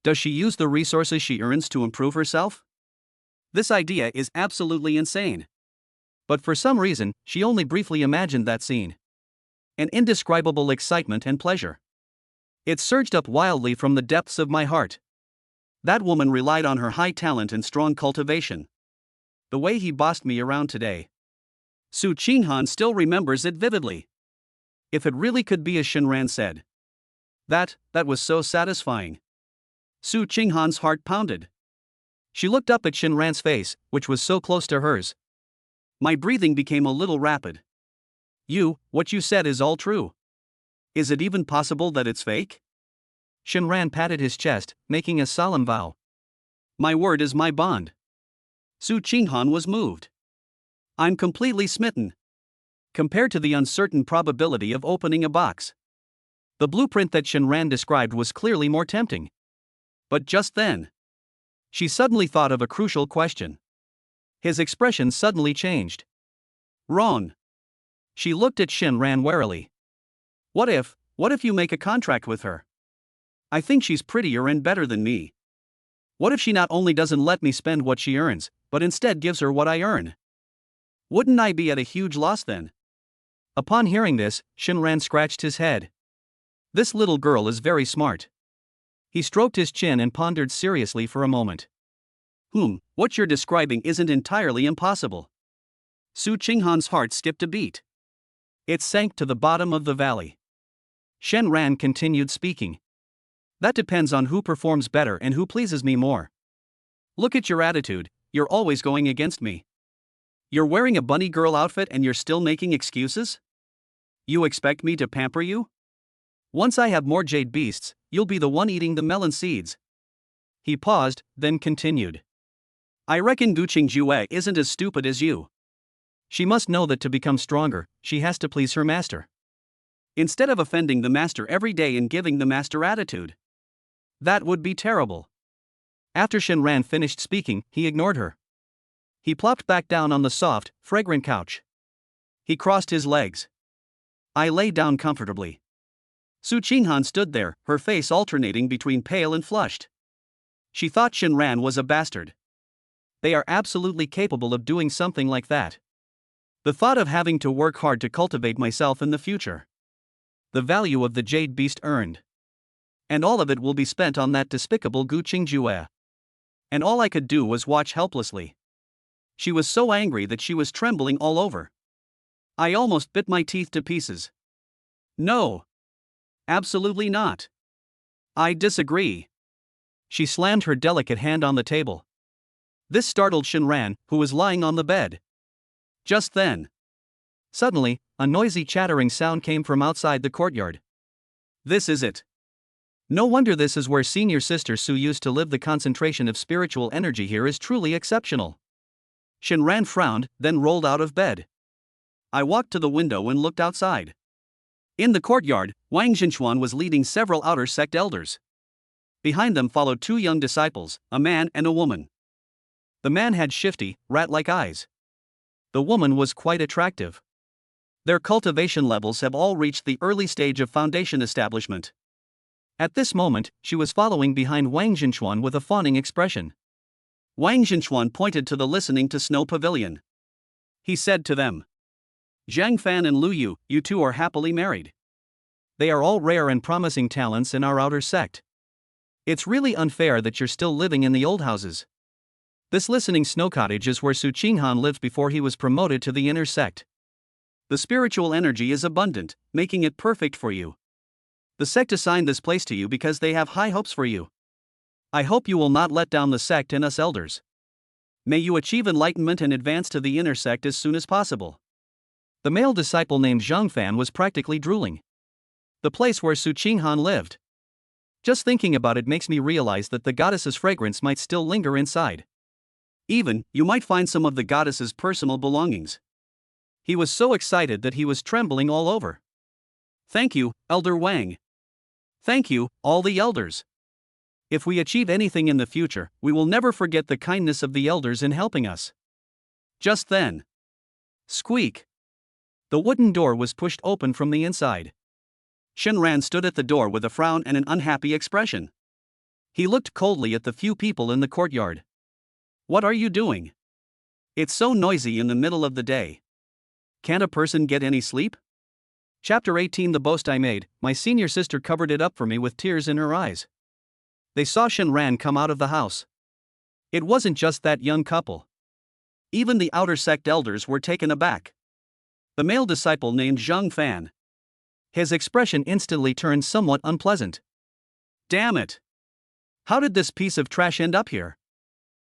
Does she use the resources she earns to improve herself? This idea is absolutely insane. But for some reason, she only briefly imagined that scene. An indescribable excitement and pleasure. It surged up wildly from the depths of my heart. That woman relied on her high talent and strong cultivation. The way he bossed me around today. Su Qinghan still remembers it vividly. If it really could be as Shenran said. That was so satisfying. Su Qinghan's heart pounded. She looked up at Shenran's face, which was so close to hers. My breathing became a little rapid. What you said is all true. Is it even possible that it's fake? Shenran patted his chest, making a solemn vow. My word is my bond. Su Qinghan was moved. I'm completely smitten. Compared to the uncertain probability of opening a box. The blueprint that Shenran described was clearly more tempting. But just then, she suddenly thought of a crucial question. His expression suddenly changed. Wrong. She looked at Shenran warily. What if you make a contract with her? I think she's prettier and better than me. What if she not only doesn't let me spend what she earns, but instead gives her what I earn? Wouldn't I be at a huge loss then? Upon hearing this, Shenran scratched his head. This little girl is very smart. He stroked his chin and pondered seriously for a moment. What you're describing isn't entirely impossible. Su Qinghan's heart skipped a beat. It sank to the bottom of the valley. Shenran continued speaking. That depends on who performs better and who pleases me more. Look at your attitude, you're always going against me. You're wearing a bunny girl outfit and you're still making excuses? You expect me to pamper you? Once I have more jade beasts, you'll be the one eating the melon seeds. He paused, then continued. I reckon Gu Qingjue isn't as stupid as you. She must know that to become stronger, she has to please her master. Instead of offending the master every day and giving the master attitude. That would be terrible. After Shenran finished speaking, he ignored her. He plopped back down on the soft, fragrant couch. He crossed his legs. I lay down comfortably. Su Qinghan stood there, her face alternating between pale and flushed. She thought Shinran was a bastard. They are absolutely capable of doing something like that. The thought of having to work hard to cultivate myself in the future. The value of the jade beast earned. And all of it will be spent on that despicable Gu Qingjue. And all I could do was watch helplessly. She was so angry that she was trembling all over. I almost bit my teeth to pieces. No. Absolutely not. I disagree. She slammed her delicate hand on the table. This startled Shinran, who was lying on the bed. Just then. Suddenly, a noisy chattering sound came from outside the courtyard. This is it. No wonder this is where senior sister Su used to live. The concentration of spiritual energy here is truly exceptional. Shinran frowned, then rolled out of bed. I walked to the window and looked outside. In the courtyard, Wang Zhenchuan was leading several outer sect elders. Behind them followed two young disciples, a man and a woman. The man had shifty, rat-like eyes. The woman was quite attractive. Their cultivation levels have all reached the early stage of foundation establishment. At this moment, she was following behind Wang Zhenchuan with a fawning expression. Wang Zhenchuan pointed to the listening to snow pavilion. He said to them, Zhang Fan and Lu Yu, you two are happily married. They are all rare and promising talents in our outer sect. It's really unfair that you're still living in the old houses. This listening snow cottage is where Su Qinghan lived before he was promoted to the inner sect. The spiritual energy is abundant, making it perfect for you. The sect assigned this place to you because they have high hopes for you. I hope you will not let down the sect and us elders. May you achieve enlightenment and advance to the inner sect as soon as possible. The male disciple named Zhang Fan was practically drooling. The place where Su Qinghan lived. Just thinking about it makes me realize that the goddess's fragrance might still linger inside. Even, you might find some of the goddess's personal belongings. He was so excited that he was trembling all over. Thank you, Elder Wang. Thank you, all the elders. If we achieve anything in the future, we will never forget the kindness of the elders in helping us. Just then. Squeak. The wooden door was pushed open from the inside. Shinran stood at the door with a frown and an unhappy expression. He looked coldly at the few people in the courtyard. What are you doing? It's so noisy in the middle of the day. Can't a person get any sleep? Chapter 18. The boast I made, my senior sister covered it up for me with tears in her eyes. They saw Shinran come out of the house. It wasn't just that young couple. Even the outer sect elders were taken aback. The male disciple named Zhang Fan. His expression instantly turned somewhat unpleasant. Damn it! How did this piece of trash end up here?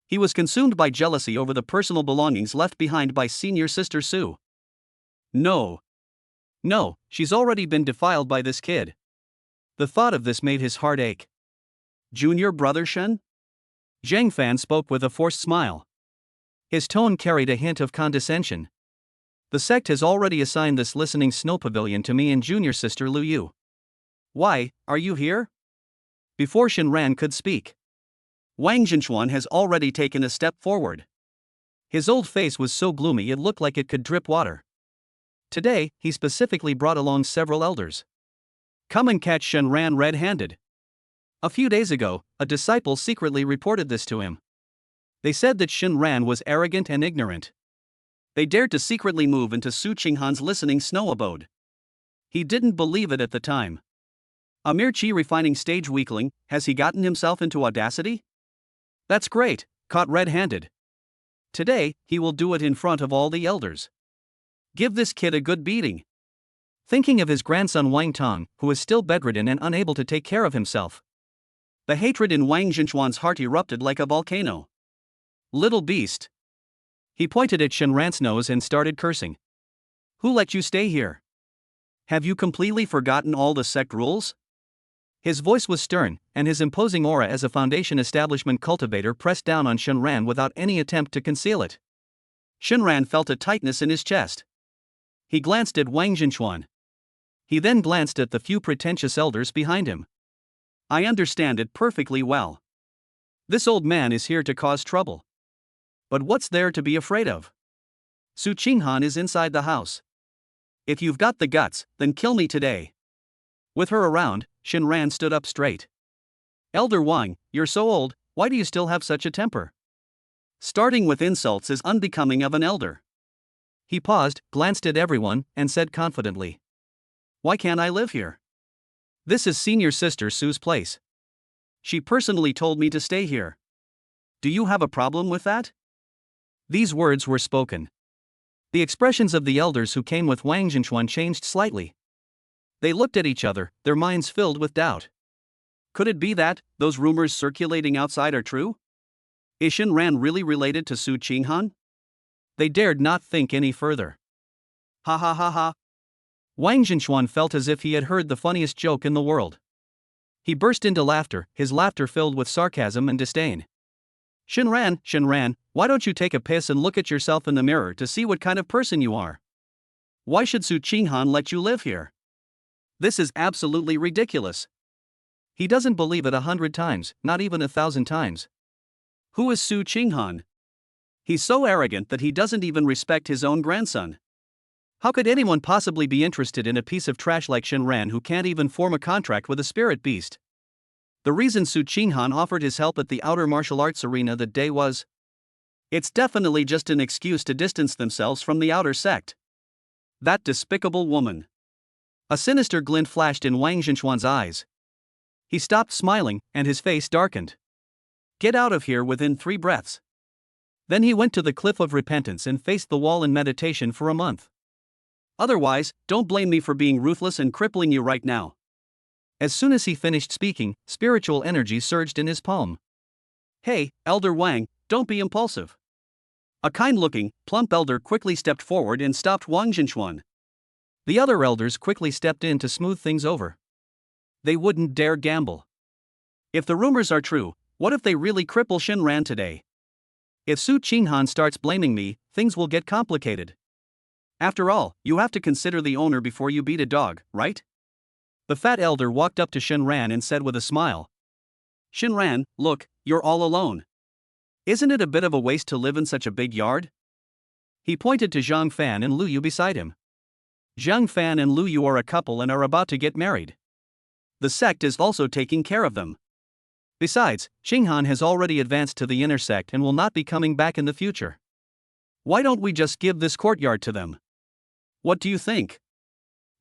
He was consumed by jealousy over the personal belongings left behind by senior sister Su. No, she's already been defiled by this kid. The thought of this made his heart ache. Junior brother Shen? Zhang Fan spoke with a forced smile. His tone carried a hint of condescension. The sect has already assigned this listening snow pavilion to me and junior sister Lu Yu. Why, are you here? Before Shinran could speak, Wang Zhenchuan has already taken a step forward. His old face was so gloomy it looked like it could drip water. Today, he specifically brought along several elders. Come and catch Shinran red-handed. A few days ago, a disciple secretly reported this to him. They said that Shinran was arrogant and ignorant. They dared to secretly move into Su Qinghan's listening snow abode. He didn't believe it at the time. A mere chi-refining stage weakling, has he gotten himself into audacity? That's great, caught red-handed. Today, he will do it in front of all the elders. Give this kid a good beating. Thinking of his grandson Wang Tong, who is still bedridden and unable to take care of himself. The hatred in Wang Zhenchuan's heart erupted like a volcano. Little beast. He pointed at Shinran's nose and started cursing. Who let you stay here? Have you completely forgotten all the sect rules? His voice was stern, and his imposing aura as a foundation establishment cultivator pressed down on Shinran without any attempt to conceal it. Shinran felt a tightness in his chest. He glanced at Wang Zhenchuan. He then glanced at the few pretentious elders behind him. I understand it perfectly well. This old man is here to cause trouble. But what's there to be afraid of? Su Qinghan is inside the house. If you've got the guts, then kill me today. With her around, Shinran stood up straight. Elder Wang, you're so old, why do you still have such a temper? Starting with insults is unbecoming of an elder. He paused, glanced at everyone, and said confidently. Why can't I live here? This is senior sister Sue's place. She personally told me to stay here. Do you have a problem with that? These words were spoken. The expressions of the elders who came with Wang Jinchuan changed slightly. They looked at each other, their minds filled with doubt. Could it be that those rumors circulating outside are true? Is Shinran really related to Su Qinghan? They dared not think any further. Ha ha ha ha. Wang Jinchuan felt as if he had heard the funniest joke in the world. He burst into laughter, his laughter filled with sarcasm and disdain. Shinran, why don't you take a piss and look at yourself in the mirror to see what kind of person you are? Why should Su Qinghan let you live here? This is absolutely ridiculous. He doesn't believe it 100 times, not even 1,000 times. Who is Su Qinghan? He's so arrogant that he doesn't even respect his own grandson. How could anyone possibly be interested in a piece of trash like Shinran who can't even form a contract with a spirit beast? The reason Su Qinghan offered his help at the outer martial arts arena that day was... It's definitely just an excuse to distance themselves from the outer sect. That despicable woman. A sinister glint flashed in Wang Jinchuan's eyes. He stopped smiling, and his face darkened. Get out of here within 3 breaths. Then he went to the cliff of repentance and faced the wall in meditation for a month. Otherwise, don't blame me for being ruthless and crippling you right now. As soon as he finished speaking, spiritual energy surged in his palm. Hey, Elder Wang, don't be impulsive. A kind-looking, plump elder quickly stepped forward and stopped Wang Jinchuan. The other elders quickly stepped in to smooth things over. They wouldn't dare gamble. If the rumors are true, what if they really cripple Shinran today? If Su Qinghan starts blaming me, things will get complicated. After all, you have to consider the owner before you beat a dog, right? The fat elder walked up to Shinran and said with a smile. Shinran, look, you're all alone. Isn't it a bit of a waste to live in such a big yard? He pointed to Zhang Fan and Lu Yu beside him. Zhang Fan and Lu Yu are a couple and are about to get married. The sect is also taking care of them. Besides, Qinghan has already advanced to the inner sect and will not be coming back in the future. Why don't we just give this courtyard to them? What do you think?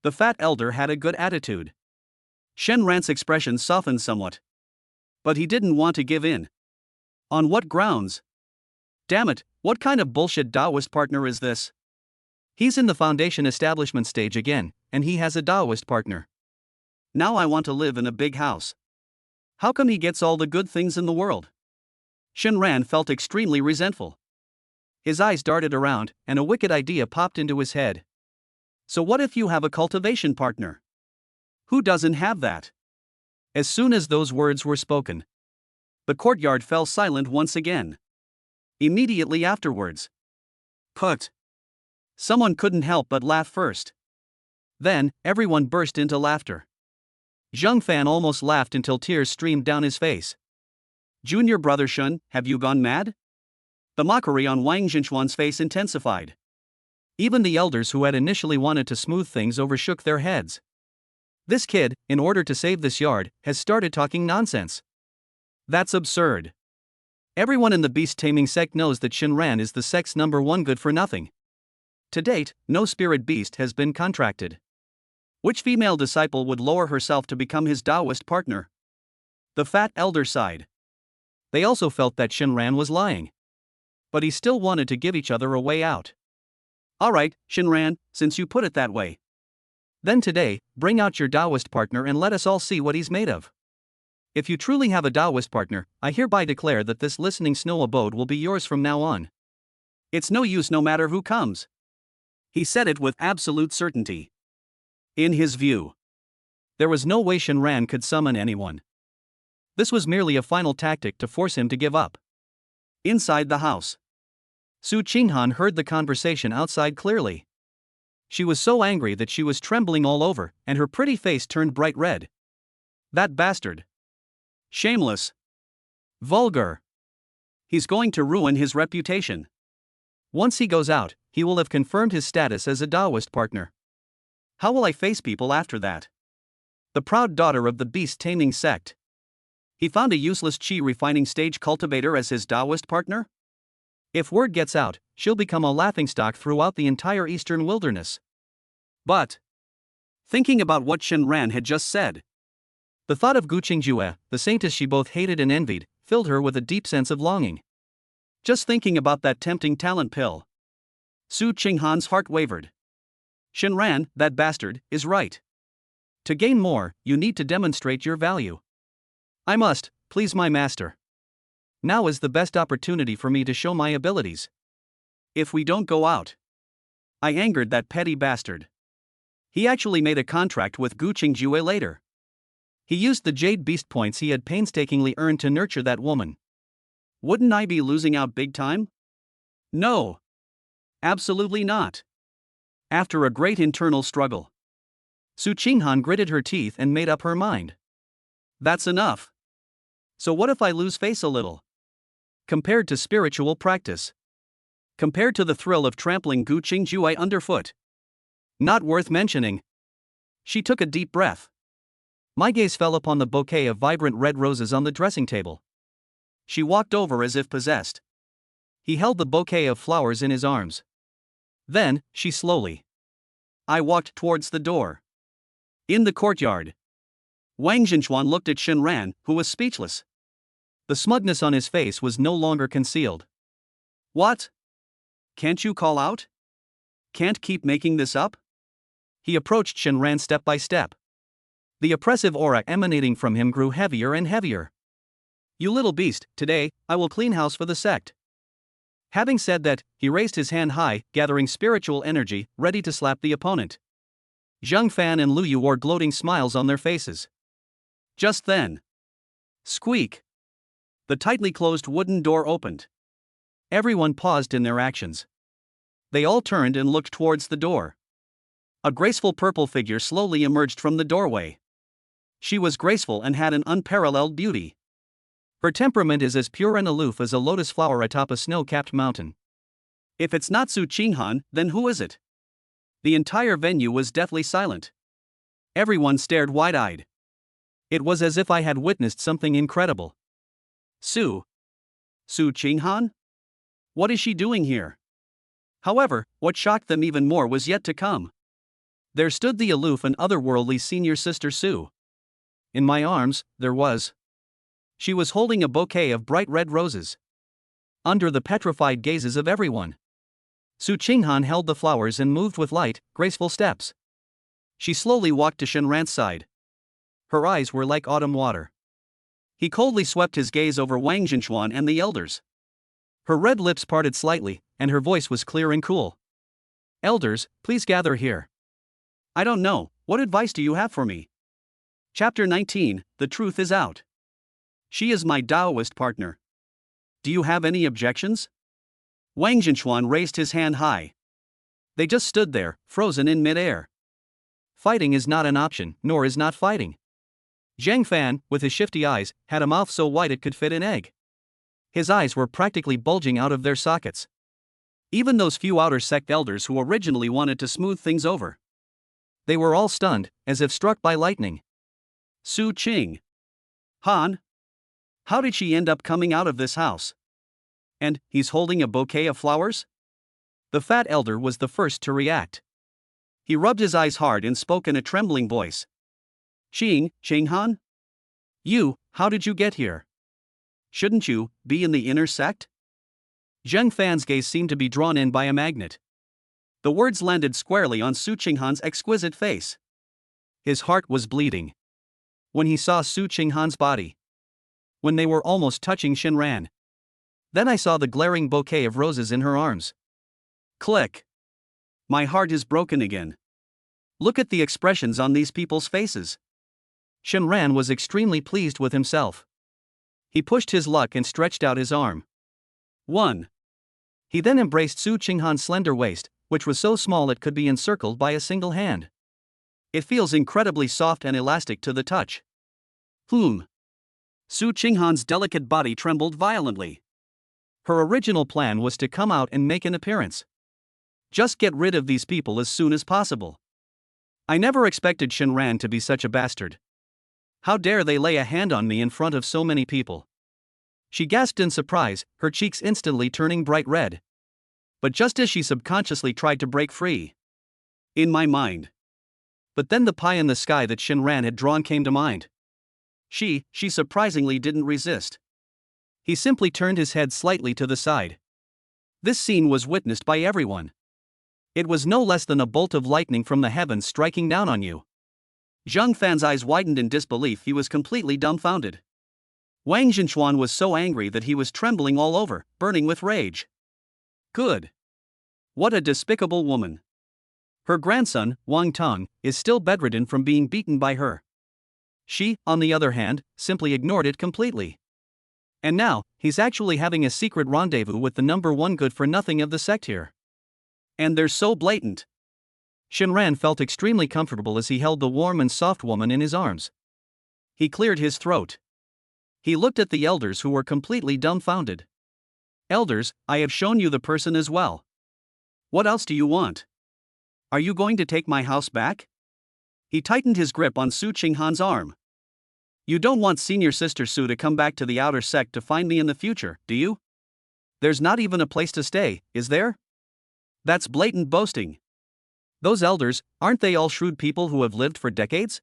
The fat elder had a good attitude. Shenran's expression softened somewhat. But he didn't want to give in. On what grounds? Damn it, what kind of bullshit Taoist partner is this? He's in the foundation establishment stage again, and he has a Taoist partner. Now I want to live in a big house. How come he gets all the good things in the world? Shinran felt extremely resentful. His eyes darted around, and a wicked idea popped into his head. So what if you have a cultivation partner? Who doesn't have that? As soon as those words were spoken, the courtyard fell silent once again. Immediately afterwards, put. Someone couldn't help but laugh first. Then, everyone burst into laughter. Zhang Fan almost laughed until tears streamed down his face. Junior brother Shun, have you gone mad? The mockery on Wang Jinchuan's face intensified. Even the elders who had initially wanted to smooth things over shook their heads. This kid, in order to save this yard, has started talking nonsense. That's absurd. Everyone in the beast-taming sect knows that Shinran is the sect's #1 good-for-nothing. To date, no spirit beast has been contracted. Which female disciple would lower herself to become his Taoist partner? The fat elder sighed. They also felt that Shinran was lying. But he still wanted to give each other a way out. Alright, Shinran, since you put it that way. Then today, bring out your Taoist partner and let us all see what he's made of. If you truly have a Taoist partner, I hereby declare that this listening snow abode will be yours from now on. It's no use no matter who comes. He said it with absolute certainty. In his view, there was no way Shinran could summon anyone. This was merely a final tactic to force him to give up. Inside the house, Su Qinghan heard the conversation outside clearly. She was so angry that she was trembling all over, and her pretty face turned bright red. That bastard. Shameless. Vulgar. He's going to ruin his reputation. Once he goes out, he will have confirmed his status as a Taoist partner. How will I face people after that? The proud daughter of the beast taming sect. He found a useless chi refining stage cultivator as his Taoist partner? If word gets out, she'll become a laughingstock throughout the entire eastern wilderness. But, thinking about what Shen Ran had just said, the thought of Gu Qingjue, the saintess she both hated and envied, filled her with a deep sense of longing. Just thinking about that tempting talent pill. Su Qinghan's heart wavered. Shen Ran, that bastard, is right. To gain more, you need to demonstrate your value. I must please my master. Now is the best opportunity for me to show my abilities. If we don't go out. I angered that petty bastard. He actually made a contract with Gu Qingjue later. He used the jade beast points he had painstakingly earned to nurture that woman. Wouldn't I be losing out big time? No. Absolutely not. After a great internal struggle, Su Qinghan gritted her teeth and made up her mind. That's enough. So what if I lose face a little? Compared to spiritual practice. Compared to the thrill of trampling Gu Qingjue underfoot. Not worth mentioning. She took a deep breath. My gaze fell upon the bouquet of vibrant red roses on the dressing table. She walked over as if possessed. He held the bouquet of flowers in his arms. Then, she slowly. I walked towards the door. In the courtyard, Wang Zhenchuan looked at Shen Ran, who was speechless. The smugness on his face was no longer concealed. What? Can't you call out? Can't keep making this up? He approached Shen Ran step by step. The oppressive aura emanating from him grew heavier and heavier. You little beast, today, I will clean house for the sect. Having said that, he raised his hand high, gathering spiritual energy, ready to slap the opponent. Zhang Fan and Lu Yu wore gloating smiles on their faces. Just then. Squeak. The tightly closed wooden door opened. Everyone paused in their actions. They all turned and looked towards the door. A graceful purple figure slowly emerged from the doorway. She was graceful and had an unparalleled beauty. Her temperament is as pure and aloof as a lotus flower atop a snow-capped mountain. If it's not Su Qinghan, then who is it? The entire venue was deathly silent. Everyone stared wide-eyed. It was as if I had witnessed something incredible. Su Qinghan? What is she doing here? However, what shocked them even more was yet to come. There stood the aloof and otherworldly senior sister Su. In my arms, there was. She was holding a bouquet of bright red roses. Under the petrified gazes of everyone, Su Qinghan held the flowers and moved with light, graceful steps. She slowly walked to Shen Ran's side. Her eyes were like autumn water. He coldly swept his gaze over Wang Zhenchuan and the elders. Her red lips parted slightly, and her voice was clear and cool. Elders, please gather here. I don't know, what advice do you have for me? Chapter 19, The Truth is Out. She is my Taoist partner. Do you have any objections? Wang Zhenchuan raised his hand high. They just stood there, frozen in mid-air. Fighting is not an option, nor is not fighting. Zhang Fan, with his shifty eyes, had a mouth so wide it could fit an egg. His eyes were practically bulging out of their sockets. Even those few outer sect elders who originally wanted to smooth things over. They were all stunned, as if struck by lightning. Su Qinghan? How did she end up coming out of this house? And he's holding a bouquet of flowers? The fat elder was the first to react. He rubbed his eyes hard and spoke in a trembling voice. Qinghan? How did you get here? Shouldn't you be in the inner sect? Zheng Fan's gaze seemed to be drawn in by a magnet. The words landed squarely on Su Qinghan's exquisite face. His heart was bleeding. When he saw Su Qinghan's body. When they were almost touching Shen Ran. Then I saw the glaring bouquet of roses in her arms. Click. My heart is broken again. Look at the expressions on these people's faces. Shen Ran was extremely pleased with himself. He pushed his luck and stretched out his arm. 1. He then embraced Su Qinghan's slender waist, which was so small it could be encircled by a single hand. It feels incredibly soft and elastic to the touch. Su Qinghan's delicate body trembled violently. Her original plan was to come out and make an appearance. Just get rid of these people as soon as possible. I never expected Shinran to be such a bastard. How dare they lay a hand on me in front of so many people? She gasped in surprise, her cheeks instantly turning bright red. But just as she subconsciously tried to break free. In my mind. But then the pie in the sky that Shinran had drawn came to mind. She surprisingly didn't resist. He simply turned his head slightly to the side. This scene was witnessed by everyone. It was no less than a bolt of lightning from the heavens striking down on you. Zhang Fan's eyes widened in disbelief. He was completely dumbfounded. Wang Zhenchuan was so angry that he was trembling all over, burning with rage. Good. What a despicable woman. Her grandson, Wang Tong, is still bedridden from being beaten by her. She, on the other hand, simply ignored it completely. And now, he's actually having a secret rendezvous with the number one good-for-nothing of the sect here. And they're so blatant. Shinran felt extremely comfortable as he held the warm and soft woman in his arms. He cleared his throat. He looked at the elders who were completely dumbfounded. Elders, I have shown you the person as well. What else do you want? Are you going to take my house back? He tightened his grip on Su Qinghan's arm. You don't want senior sister Su to come back to the outer sect to find me in the future, do you? There's not even a place to stay, is there? That's blatant boasting. Those elders, aren't they all shrewd people who have lived for decades?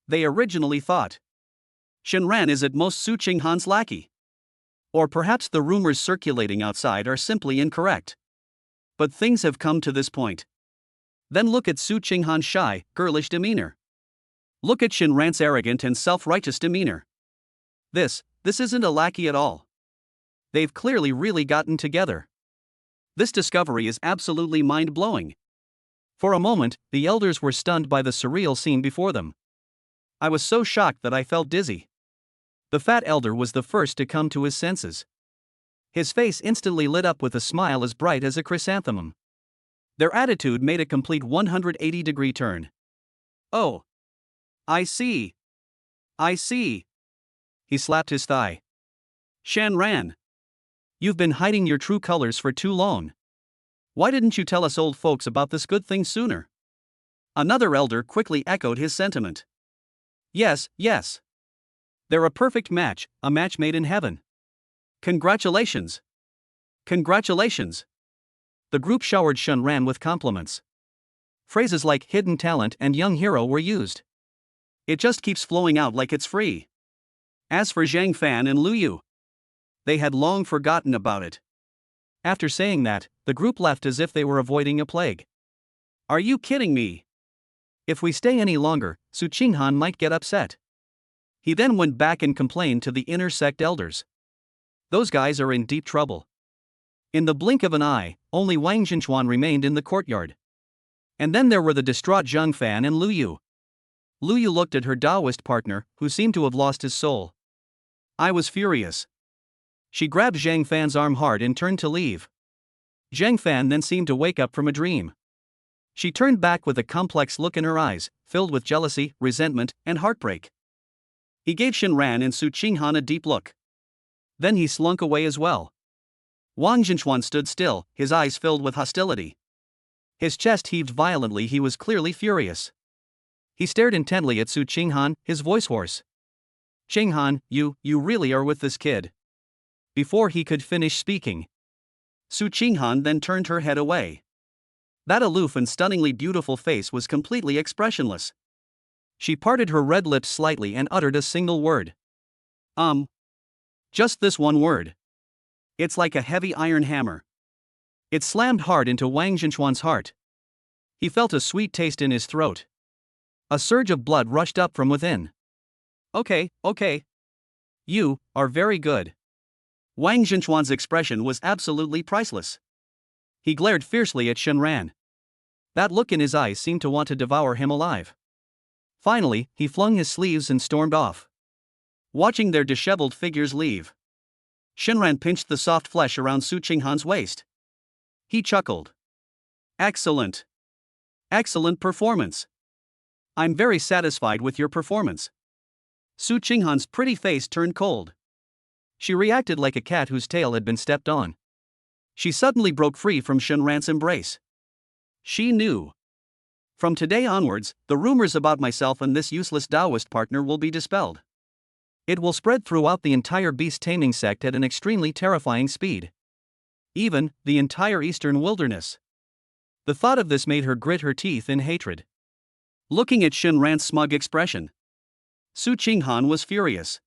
They originally thought Shinran is at most Su Qinghan's lackey. Or perhaps the rumors circulating outside are simply incorrect. But things have come to this point. Then look at Su Qinghan's shy, girlish demeanor. Look at Shinran's arrogant and self-righteous demeanor. This isn't a lackey at all. They've clearly really gotten together. This discovery is absolutely mind-blowing. For a moment, the elders were stunned by the surreal scene before them. I was so shocked that I felt dizzy. The fat elder was the first to come to his senses. His face instantly lit up with a smile as bright as a chrysanthemum. Their attitude made a complete 180-degree turn. Oh. I see. I see. He slapped his thigh. Shinran. You've been hiding your true colors for too long. Why didn't you tell us old folks about this good thing sooner? Another elder quickly echoed his sentiment. Yes. They're a perfect match, a match made in heaven. Congratulations. Congratulations. The group showered Shinran with compliments. Phrases like hidden talent and young hero were used. It just keeps flowing out like it's free. As for Zhang Fan and Lu Yu, they had long forgotten about it. After saying that, the group left as if they were avoiding a plague. Are you kidding me? If we stay any longer, Su Qinghan might get upset. He then went back and complained to the inner sect elders. Those guys are in deep trouble. In the blink of an eye, only Wang Zhenchuan remained in the courtyard. And then there were the distraught Zhang Fan and Lu Yu. Lu Yu looked at her Taoist partner, who seemed to have lost his soul. I was furious. She grabbed Zhang Fan's arm hard and turned to leave. Zhang Fan then seemed to wake up from a dream. She turned back with a complex look in her eyes, filled with jealousy, resentment, and heartbreak. He gave Shinran and Su Qinghan a deep look. Then he slunk away as well. Wang Zhenchuan stood still, his eyes filled with hostility. His chest heaved violently. He was clearly furious. He stared intently at Su Qinghan, his voice hoarse. Qinghan, you really are with this kid. Before he could finish speaking, Su Qinghan then turned her head away. That aloof and stunningly beautiful face was completely expressionless. She parted her red lips slightly and uttered a single word. Just this one word. It's like a heavy iron hammer. It slammed hard into Wang Zhenchuan's heart. He felt a sweet taste in his throat. A surge of blood rushed up from within. Okay. You are very good. Wang Zhenchuan's expression was absolutely priceless. He glared fiercely at Shinran. That look in his eyes seemed to want to devour him alive. Finally, he flung his sleeves and stormed off. Watching their disheveled figures leave, Shinran pinched the soft flesh around Su Qinghan's waist. He chuckled. Excellent. Excellent performance. I'm very satisfied with your performance. Su Qinghan's pretty face turned cold. She reacted like a cat whose tail had been stepped on. She suddenly broke free from Shinran's embrace. She knew. From today onwards, the rumors about myself and this useless Taoist partner will be dispelled. It will spread throughout the entire beast taming sect at an extremely terrifying speed. Even the entire eastern wilderness. The thought of this made her grit her teeth in hatred. Looking at Shin Ran's smug expression, Su Qinghan was furious.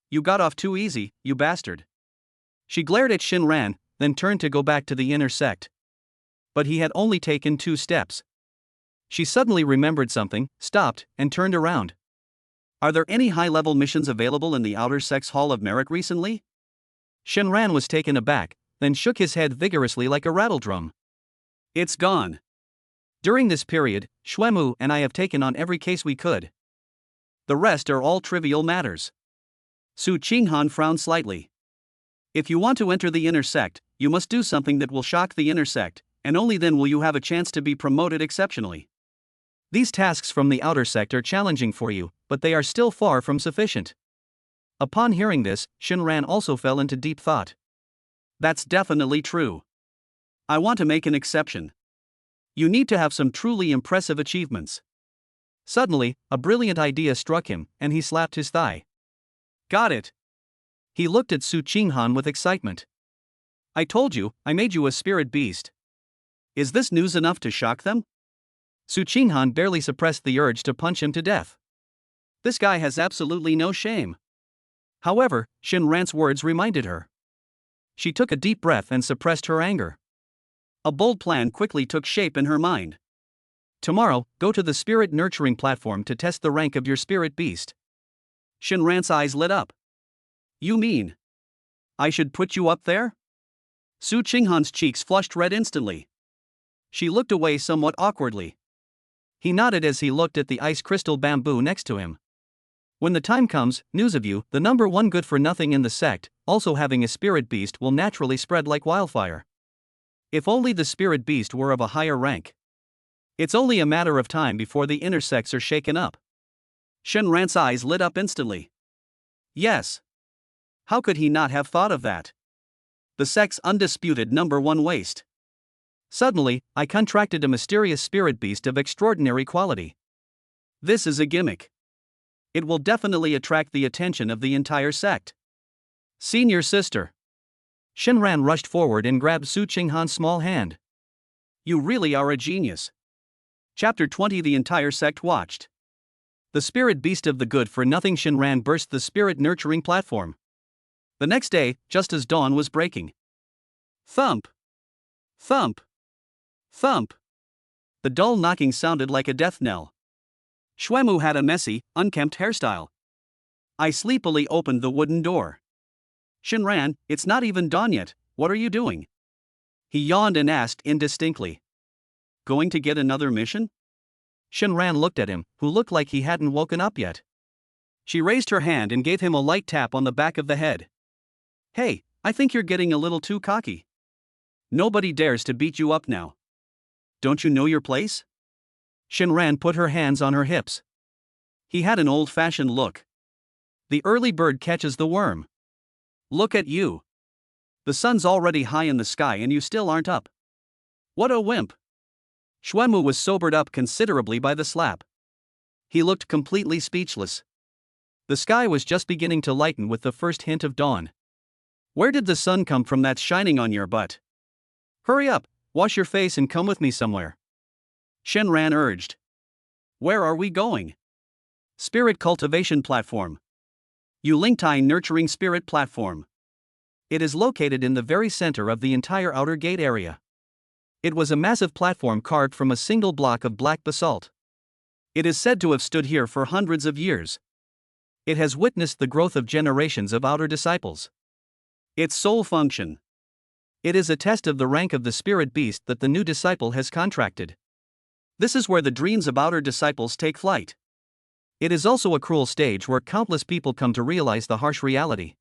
You got off too easy, you bastard. She glared at Shin Ran, then turned to go back to the inner sect. But he had only taken 2 steps. She suddenly remembered something, stopped, and turned around. Are there any high-level missions available in the Outer Sect's Hall of Merit recently? Shin Ran was taken aback, then shook his head vigorously like a rattledrum. It's gone. During this period, Xuemu and I have taken on every case we could. The rest are all trivial matters. Su Qinghan frowned slightly. If you want to enter the inner sect, you must do something that will shock the inner sect, and only then will you have a chance to be promoted exceptionally. These tasks from the outer sect are challenging for you, but they are still far from sufficient. Upon hearing this, Shin Ran also fell into deep thought. That's definitely true. I want to make an exception. You need to have some truly impressive achievements. Suddenly, a brilliant idea struck him, and he slapped his thigh. Got it. He looked at Su Qinghan with excitement. I told you, I made you a spirit beast. Is this news enough to shock them? Su Qinghan barely suppressed the urge to punch him to death. This guy has absolutely no shame. However, Shin Ran's words reminded her. She took a deep breath and suppressed her anger. A bold plan quickly took shape in her mind. Tomorrow, go to the spirit nurturing platform to test the rank of your spirit beast. Shin Ran's eyes lit up. You mean I should put you up there? Su Qinghan's cheeks flushed red instantly. She looked away somewhat awkwardly. He nodded as he looked at the ice crystal bamboo next to him. When the time comes, news of you, the number 1 good for nothing in the sect, also having a spirit beast, will naturally spread like wildfire. If only the spirit beast were of a higher rank. It's only a matter of time before the inner sects are shaken up. Shin Ran's eyes lit up instantly. Yes. How could he not have thought of that? The sect's undisputed number 1 waste. Suddenly, I contracted a mysterious spirit beast of extraordinary quality. This is a gimmick. It will definitely attract the attention of the entire sect. Senior sister. Shin Ran rushed forward and grabbed Su Qinghan's small hand. You really are a genius. Chapter 20. The entire sect watched. The spirit beast of the good for nothing Shin Ran burst the spirit nurturing platform. The next day, just as dawn was breaking. Thump! Thump! Thump! The dull knocking sounded like a death knell. Xuemu had a messy, unkempt hairstyle. I sleepily opened the wooden door. Shin Ran, it's not even dawn yet, what are you doing? He yawned and asked indistinctly. Going to get another mission? Shin Ran looked at him, who looked like he hadn't woken up yet. She raised her hand and gave him a light tap on the back of the head. Hey, I think you're getting a little too cocky. Nobody dares to beat you up now. Don't you know your place? Shin Ran put her hands on her hips. He had an old-fashioned look. The early bird catches the worm. Look at you. The sun's already high in the sky and you still aren't up. What a wimp. Xuemu was sobered up considerably by the slap. He looked completely speechless. The sky was just beginning to lighten with the first hint of dawn. Where did the sun come from that's shining on your butt? Hurry up, wash your face and come with me somewhere. Shin Ran urged. Where are we going? Spirit Cultivation Platform. Yulingtai Nurturing Spirit Platform. It is located in the very center of the entire outer gate area. It was a massive platform carved from a single block of black basalt. It is said to have stood here for hundreds of years. It has witnessed the growth of generations of outer disciples. Its sole function. It is a test of the rank of the spirit beast that the new disciple has contracted. This is where the dreams of outer disciples take flight. It is also a cruel stage where countless people come to realize the harsh reality.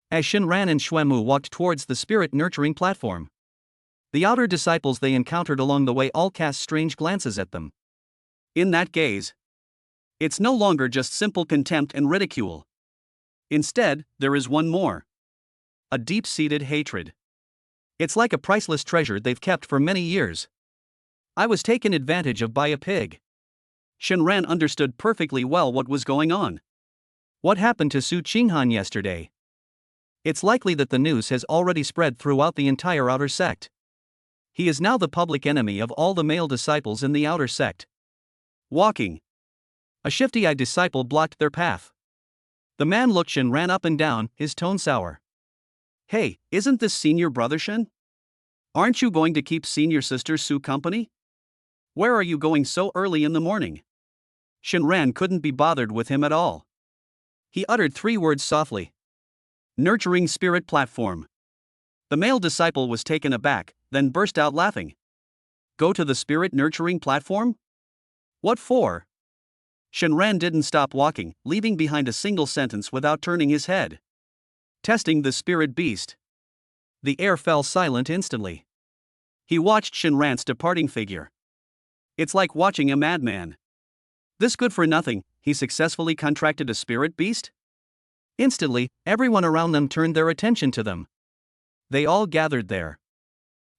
As Shin Ran and Xuemu walked towards the spirit nurturing platform, the outer disciples they encountered along the way all cast strange glances at them. In that gaze, it's no longer just simple contempt and ridicule. Instead, there is one more. A deep-seated hatred. It's like a priceless treasure they've kept for many years. I was taken advantage of by a pig. Shenran understood perfectly well what was going on. What happened to Su Qinghan yesterday? It's likely that the news has already spread throughout the entire outer sect. He is now the public enemy of all the male disciples in the outer sect. Walking. A shifty-eyed disciple blocked their path. The man looked Shenran up and down, his tone sour. Hey, isn't this senior brother Shen? Aren't you going to keep senior sister Su company? Where are you going so early in the morning? Shenran couldn't be bothered with him at all. He uttered 3 words softly. Nurturing spirit platform. The male disciple was taken aback, then burst out laughing. Go to the spirit nurturing platform? What for? Shenran didn't stop walking, leaving behind a single sentence without turning his head. Testing the spirit beast. The air fell silent instantly. He watched Shenran's departing figure. It's like watching a madman. This good for nothing, he successfully contracted a spirit beast? Instantly, everyone around them turned their attention to them. They all gathered there.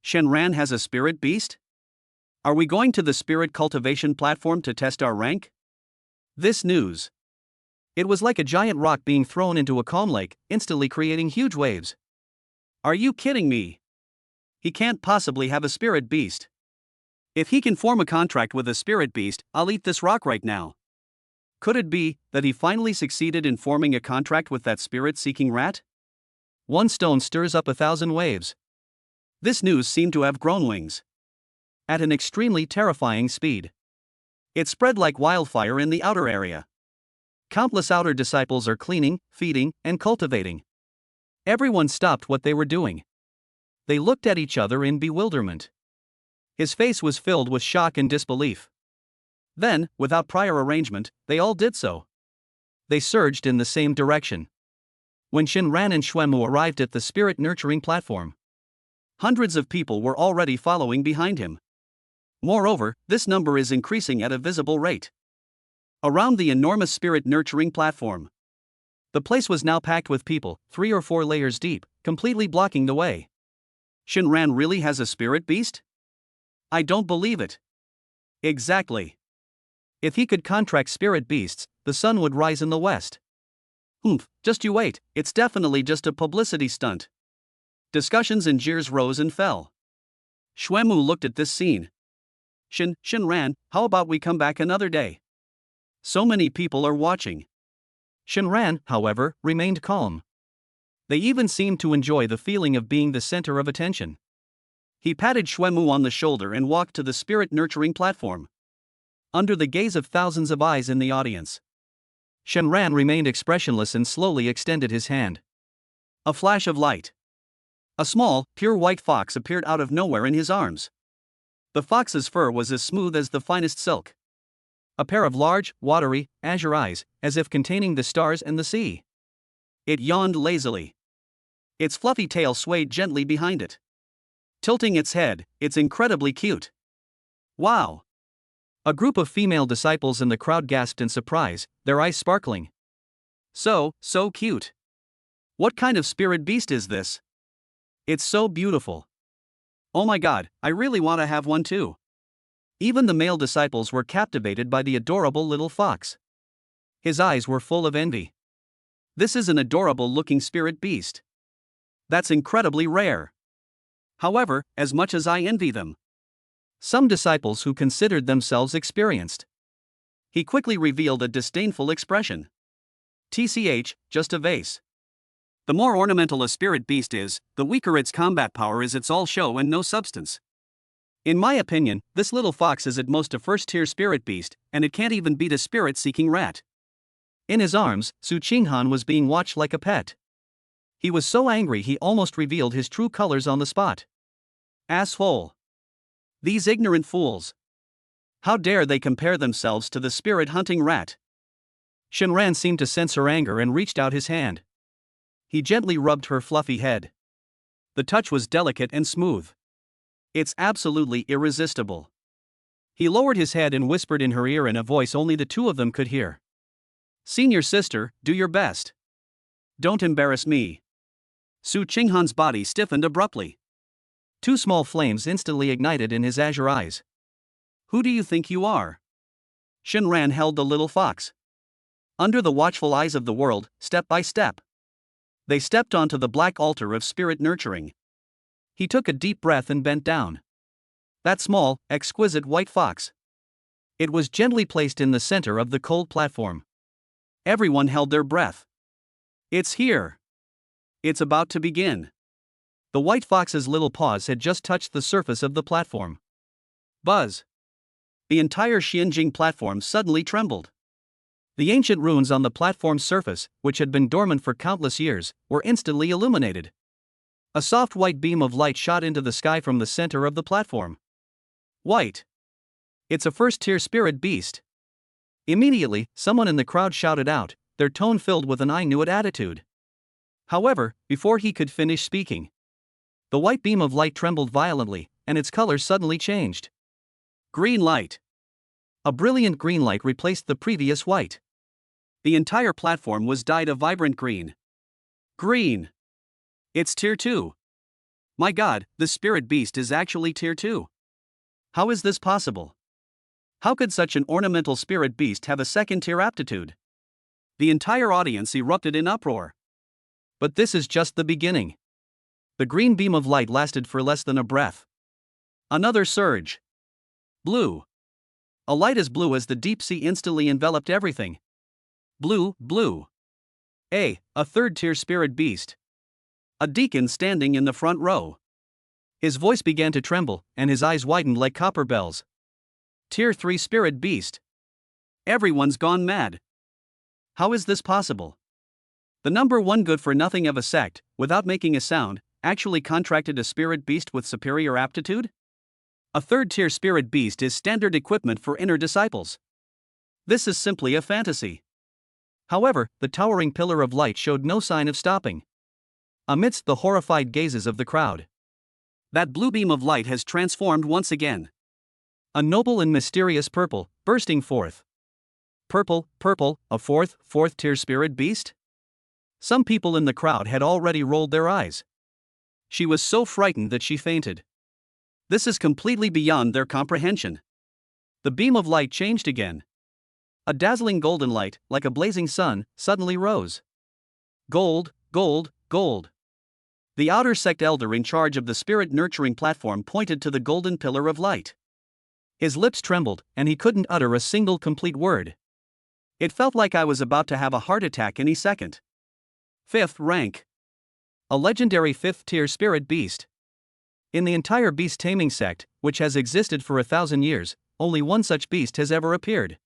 Shenran has a spirit beast? Are we going to the spirit cultivation platform to test our rank? This news. It was like a giant rock being thrown into a calm lake, instantly creating huge waves. Are you kidding me? He can't possibly have a spirit beast. If he can form a contract with a spirit beast, I'll eat this rock right now. Could it be that he finally succeeded in forming a contract with that spirit-seeking rat? One stone stirs up 1,000 waves. This news seemed to have grown wings. At an extremely terrifying speed. It spread like wildfire in the outer area. Countless outer disciples are cleaning, feeding, and cultivating. Everyone stopped what they were doing. They looked at each other in bewilderment. His face was filled with shock and disbelief. Then, without prior arrangement, they all did so. They surged in the same direction. When Shenran and Xuemu arrived at the spirit nurturing platform, hundreds of people were already following behind him. Moreover, this number is increasing at a visible rate. Around the enormous spirit nurturing platform, the place was now packed with people, 3 or 4 layers deep, completely blocking the way. Shenran really has a spirit beast? I don't believe it. Exactly. If he could contract spirit beasts, the sun would rise in the west. Just you wait, it's definitely just a publicity stunt. Discussions and jeers rose and fell. Xuemu looked at this scene. Shenran, how about we come back another day? So many people are watching. Shenran, however, remained calm. They even seemed to enjoy the feeling of being the center of attention. He patted Xuemu on the shoulder and walked to the spirit nurturing platform. Under the gaze of thousands of eyes in the audience, Shenran remained expressionless and slowly extended his hand. A flash of light. A small, pure white fox appeared out of nowhere in his arms. The fox's fur was as smooth as the finest silk. A pair of large, watery, azure eyes, as if containing the stars and the sea. It yawned lazily. Its fluffy tail swayed gently behind it. Tilting its head, it's incredibly cute. Wow! A group of female disciples in the crowd gasped in surprise, their eyes sparkling. So cute. What kind of spirit beast is this? It's so beautiful. Oh my god, I really want to have one too. Even the male disciples were captivated by the adorable little fox. His eyes were full of envy. This is an adorable looking spirit beast. That's incredibly rare. However, as much as I envy them, some disciples who considered themselves experienced. He quickly revealed a disdainful expression. TCH, just a vase. The more ornamental a spirit beast is, the weaker its combat power is. It's all show and no substance. In my opinion, this little fox is at most a first-tier spirit beast, and it can't even beat a spirit-seeking rat. In his arms, Su Qinghan was being watched like a pet. He was so angry he almost revealed his true colors on the spot. Asshole. These ignorant fools. How dare they compare themselves to the spirit-hunting rat? Shenran seemed to sense her anger and reached out his hand. He gently rubbed her fluffy head. The touch was delicate and smooth. It's absolutely irresistible. He lowered his head and whispered in her ear in a voice only the two of them could hear. Senior sister, do your best. Don't embarrass me. Su Qinghan's body stiffened abruptly. 2 small flames instantly ignited in his azure eyes. Who do you think you are? Shinran held the little fox under the watchful eyes of the world, step by step. They stepped onto the black altar of spirit nurturing. He took a deep breath and bent down. That small, exquisite white fox. It was gently placed in the center of the cold platform. Everyone held their breath. It's here. It's about to begin. The white fox's little paws had just touched the surface of the platform. Buzz. The entire Xianjing platform suddenly trembled. The ancient runes on the platform's surface, which had been dormant for countless years, were instantly illuminated. A soft white beam of light shot into the sky from the center of the platform. White. It's a first-tier spirit beast. Immediately, someone in the crowd shouted out, their tone filled with an "I knew it" attitude. However, before he could finish speaking, the white beam of light trembled violently, and its color suddenly changed. Green light. A brilliant green light replaced the previous white. The entire platform was dyed a vibrant green. Green. It's tier 2. My god, the spirit beast is actually tier 2. How is this possible? How could such an ornamental spirit beast have a second-tier aptitude? The entire audience erupted in uproar. But this is just the beginning. The green beam of light lasted for less than a breath. Another surge. Blue. A light as blue as the deep sea instantly enveloped everything. Blue, blue. A third-tier spirit beast. A deacon standing in the front row. His voice began to tremble, and his eyes widened like copper bells. Tier 3 spirit beast. Everyone's gone mad. How is this possible? The number one good-for-nothing of a sect, without making a sound, actually contracted a spirit beast with superior aptitude? A third-tier spirit beast is standard equipment for inner disciples. This is simply a fantasy. However, the towering pillar of light showed no sign of stopping. Amidst the horrified gazes of the crowd, that blue beam of light has transformed once again. A noble and mysterious purple, bursting forth. Purple, a fourth-tier spirit beast? Some people in the crowd had already rolled their eyes. She was so frightened that she fainted. This is completely beyond their comprehension. The beam of light changed again. A dazzling golden light, like a blazing sun, suddenly rose. Gold, gold, gold. The outer sect elder in charge of the spirit nurturing platform pointed to the golden pillar of light. His lips trembled, and he couldn't utter a single complete word. It felt like I was about to have a heart attack any second. 5th rank. A legendary 5th-tier spirit beast. In the entire beast taming sect, which has existed for 1,000 years, only one such beast has ever appeared.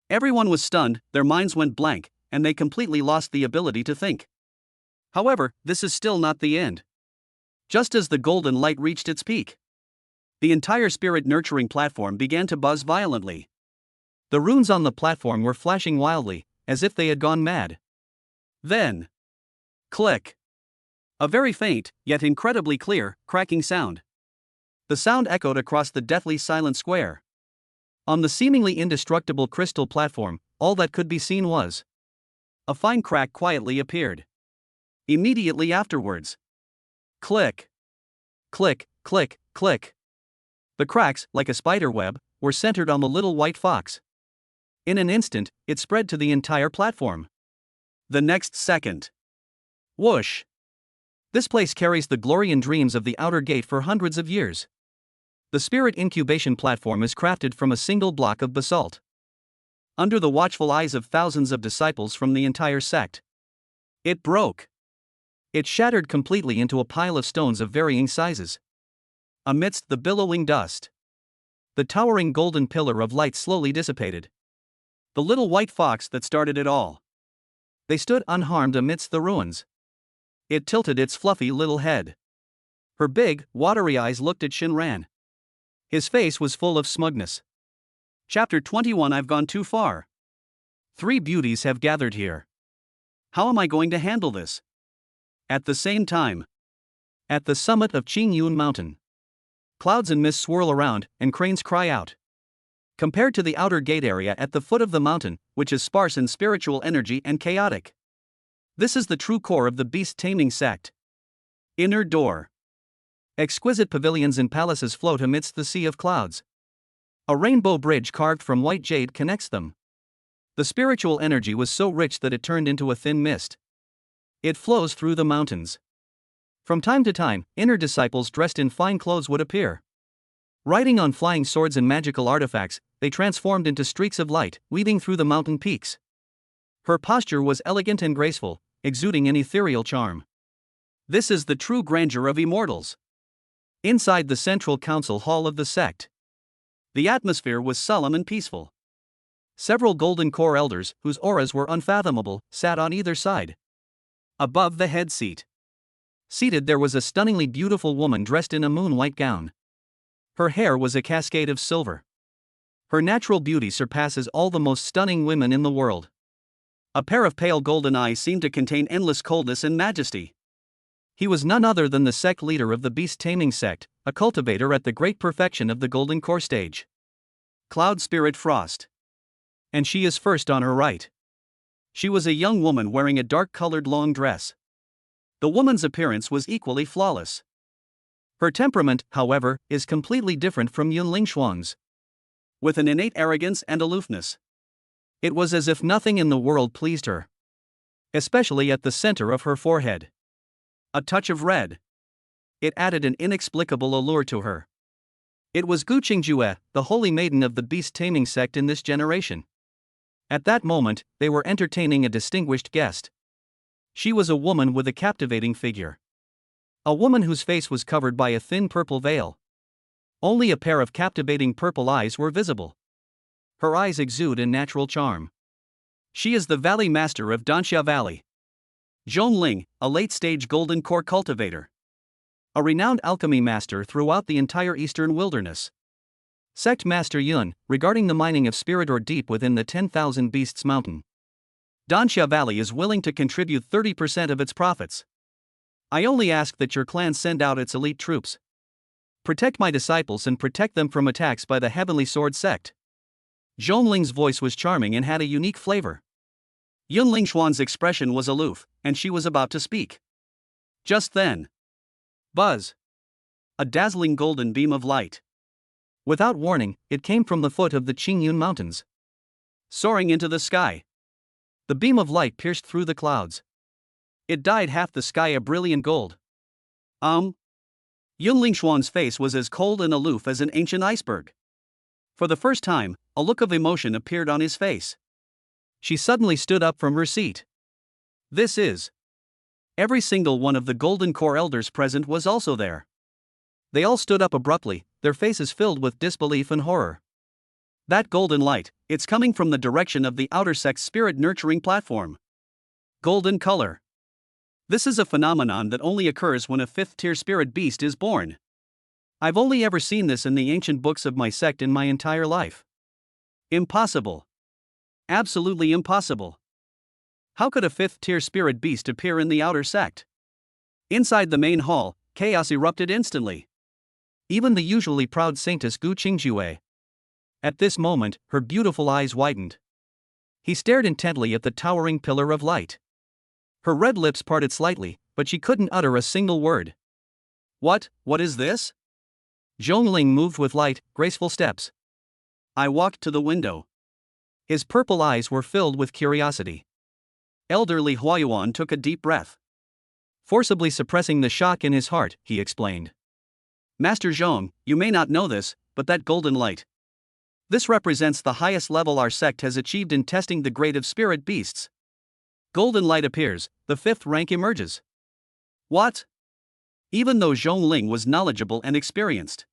Everyone was stunned, their minds went blank, and they completely lost the ability to think. However, this is still not the end. Just as the golden light reached its peak, the entire spirit nurturing platform began to buzz violently. The runes on the platform were flashing wildly, as if they had gone mad. Then, click. A very faint, yet incredibly clear, cracking sound. The sound echoed across the deathly silent square. On the seemingly indestructible crystal platform, all that could be seen was a fine crack quietly appeared. Immediately afterwards, click, click, click, click. The cracks, like a spider web, were centered on the little white fox. In an instant, it spread to the entire platform. The next second, whoosh. This place carries the glory and dreams of the outer gate for hundreds of years. The spirit incubation platform is crafted from a single block of basalt. Under the watchful eyes of thousands of disciples from the entire sect, it broke. It shattered completely into a pile of stones of varying sizes. Amidst the billowing dust, the towering golden pillar of light slowly dissipated. The little white fox that started it all. They stood unharmed amidst the ruins. It tilted its fluffy little head. Her big, watery eyes looked at Shinran. His face was full of smugness. Chapter 21. I've gone too far. 3 beauties have gathered here. How am I going to handle this? At the same time, at the summit of Qingyun Mountain, clouds and mist swirl around, and cranes cry out. Compared to the outer gate area at the foot of the mountain, which is sparse in spiritual energy and chaotic, this is the true core of the beast taming sect. Inner door. Exquisite pavilions and palaces float amidst the sea of clouds. A rainbow bridge carved from white jade connects them. The spiritual energy was so rich that it turned into a thin mist. It flows through the mountains. From time to time, inner disciples dressed in fine clothes would appear. Riding on flying swords and magical artifacts, they transformed into streaks of light, weaving through the mountain peaks. Her posture was elegant and graceful, exuding an ethereal charm. This is the true grandeur of immortals. Inside the central council hall of the sect, the atmosphere was solemn and peaceful. Several golden core elders, whose auras were unfathomable, sat on either side. Above the head seat, seated there was a stunningly beautiful woman dressed in a moon-white gown. Her hair was a cascade of silver. Her natural beauty surpasses all the most stunning women in the world. A pair of pale golden eyes seemed to contain endless coldness and majesty. He was none other than the sect leader of the beast-taming sect, a cultivator at the great perfection of the golden core stage. Cloud Spirit Frost. And she is first on her right. She was a young woman wearing a dark-colored long dress. The woman's appearance was equally flawless. Her temperament, however, is completely different from Yunling Xuan's. With an innate arrogance and aloofness. It was as if nothing in the world pleased her. Especially at the center of her forehead. A touch of red. It added an inexplicable allure to her. It was Gu Qingjue, the holy maiden of the beast-taming sect in this generation. At that moment, they were entertaining a distinguished guest. She was a woman with a captivating figure. A woman whose face was covered by a thin purple veil. Only a pair of captivating purple eyes were visible. Her eyes exude a natural charm. She is the Valley Master of Danxia Valley. Zhongling, a late-stage golden core cultivator. A renowned alchemy master throughout the entire eastern wilderness. Sect Master Yun, regarding the mining of spirit ore deep within the 10,000 Beasts Mountain. Danxia Valley is willing to contribute 30% of its profits. I only ask that your clan send out its elite troops. Protect my disciples and protect them from attacks by the Heavenly Sword sect. Zhongling's voice was charming and had a unique flavor. Yunling Xuan's expression was aloof, and she was about to speak. Just then. Buzz. A dazzling golden beam of light. Without warning, it came from the foot of the Qingyun Mountains. Soaring into the sky. The beam of light pierced through the clouds. It dyed half the sky a brilliant gold. Yunling Xuan's face was as cold and aloof as an ancient iceberg. For the first time, a look of emotion appeared on his face. She suddenly stood up from her seat. This is. Every single one of the golden core elders present was also there. They all stood up abruptly, their faces filled with disbelief and horror. That golden light, it's coming from the direction of the outer sect's spirit nurturing platform. Golden color. This is a phenomenon that only occurs when a 5th-tier spirit beast is born. I've only ever seen this in the ancient books of my sect in my entire life. Impossible. Absolutely impossible. How could a 5th-tier spirit beast appear in the outer sect? Inside the main hall, chaos erupted instantly. Even the usually proud saintess Gu Qingjue. At this moment, her beautiful eyes widened. He stared intently at the towering pillar of light. Her red lips parted slightly, but she couldn't utter a single word. What is this? Zhongling moved with light, graceful steps. I walked to the window. His purple eyes were filled with curiosity. Elderly Huayuan took a deep breath. Forcibly suppressing the shock in his heart, he explained. Master Zhong, you may not know this, but that golden light. This represents the highest level our sect has achieved in testing the grade of spirit beasts. Golden light appears, the 5th rank emerges. What? Even though Zhongling was knowledgeable and experienced.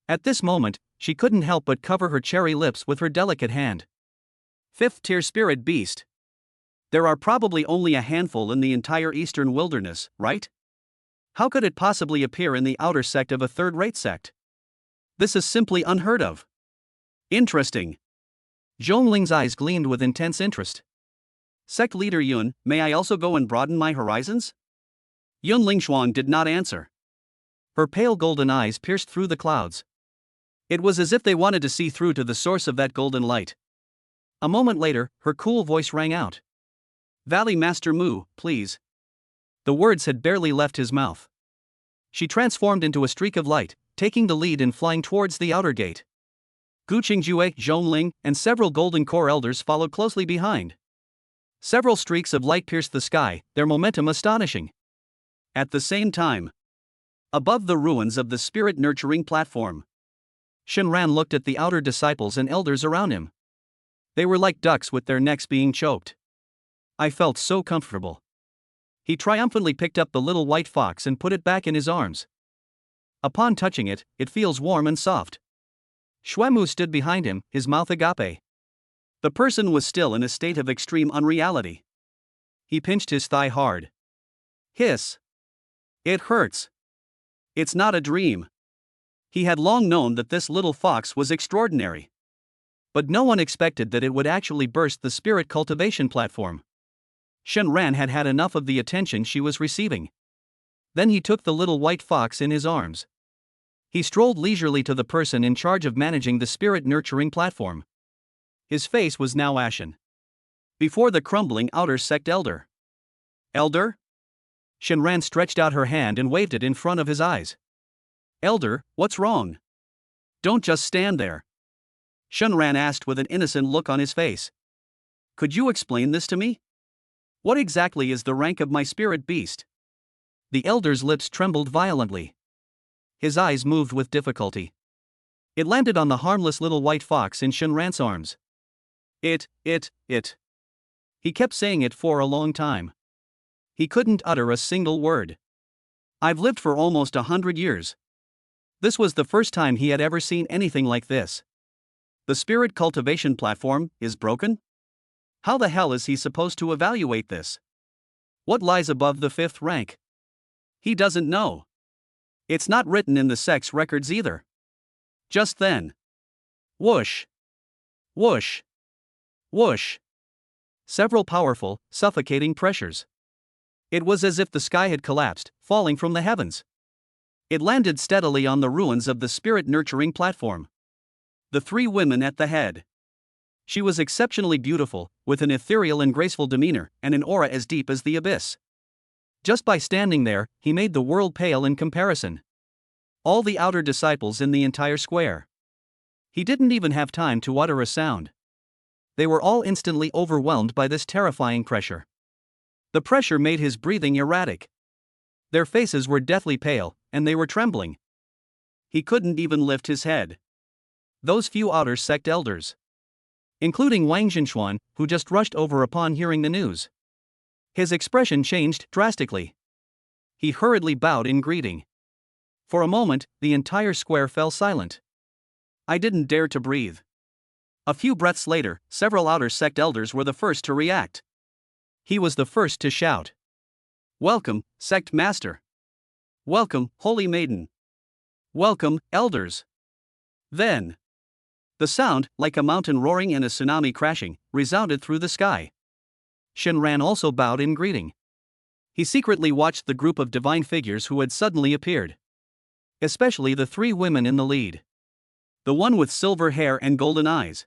At this moment, she couldn't help but cover her cherry lips with her delicate hand. 5th-tier spirit beast. There are probably only a handful in the entire eastern wilderness, right? How could it possibly appear in the outer sect of a third-rate sect? This is simply unheard of. Interesting. Zhongling's eyes gleamed with intense interest. Sect leader Yun, may I also go and broaden my horizons? Yunling Xuan did not answer. Her pale golden eyes pierced through the clouds. It was as if they wanted to see through to the source of that golden light. A moment later, her cool voice rang out. Valley Master Mu, please. The words had barely left his mouth. She transformed into a streak of light, taking the lead in flying towards the outer gate. Gu Qingjue, Zhongling, and several golden core elders followed closely behind. Several streaks of light pierced the sky, their momentum astonishing. At the same time, above the ruins of the spirit-nurturing platform, Shenran looked at the outer disciples and elders around him. They were like ducks with their necks being choked. I felt so comfortable. He triumphantly picked up the little white fox and put it back in his arms. Upon touching it, it feels warm and soft. Xuemu stood behind him, his mouth agape. The person was still in a state of extreme unreality. He pinched his thigh hard. Hiss. It hurts. It's not a dream. He had long known that this little fox was extraordinary. But no one expected that it would actually burst the spirit cultivation platform. Shenran had had enough of the attention she was receiving. Then he took the little white fox in his arms. He strolled leisurely to the person in charge of managing the spirit-nurturing platform. His face was now ashen. Before the crumbling outer sect elder. Elder? Shenran stretched out her hand and waved it in front of his eyes. Elder, what's wrong? Don't just stand there. Shenran asked with an innocent look on his face. Could you explain this to me? What exactly is the rank of my spirit beast? The elder's lips trembled violently. His eyes moved with difficulty. It landed on the harmless little white fox in Shenran's arms. It. He kept saying it for a long time. He couldn't utter a single word. I've lived for almost 100 years. This was the first time he had ever seen anything like this. The spirit cultivation platform is broken? How the hell is he supposed to evaluate this? What lies above the 5th rank? He doesn't know. It's not written in the sect's records either. Just then. Whoosh. Whoosh. Whoosh. Several powerful, suffocating pressures. It was as if the sky had collapsed, falling from the heavens. It landed steadily on the ruins of the spirit-nurturing platform. The 3 women at the head. She was exceptionally beautiful, with an ethereal and graceful demeanor, and an aura as deep as the abyss. Just by standing there, he made the world pale in comparison. All the outer disciples in the entire square. He didn't even have time to utter a sound. They were all instantly overwhelmed by this terrifying pressure. The pressure made his breathing erratic. Their faces were deathly pale, and they were trembling. He couldn't even lift his head. Those few outer sect elders, including Wang Zhenxuan, who just rushed over upon hearing the news. His expression changed drastically. He hurriedly bowed in greeting. For a moment, the entire square fell silent. I didn't dare to breathe. A few breaths later, several outer sect elders were the first to react. He was the first to shout. Welcome, sect master. Welcome, holy maiden. Welcome, elders. Then, the sound, like a mountain roaring and a tsunami crashing, resounded through the sky. Shenran also bowed in greeting. He secretly watched the group of divine figures who had suddenly appeared. Especially the 3 women in the lead. The one with silver hair and golden eyes.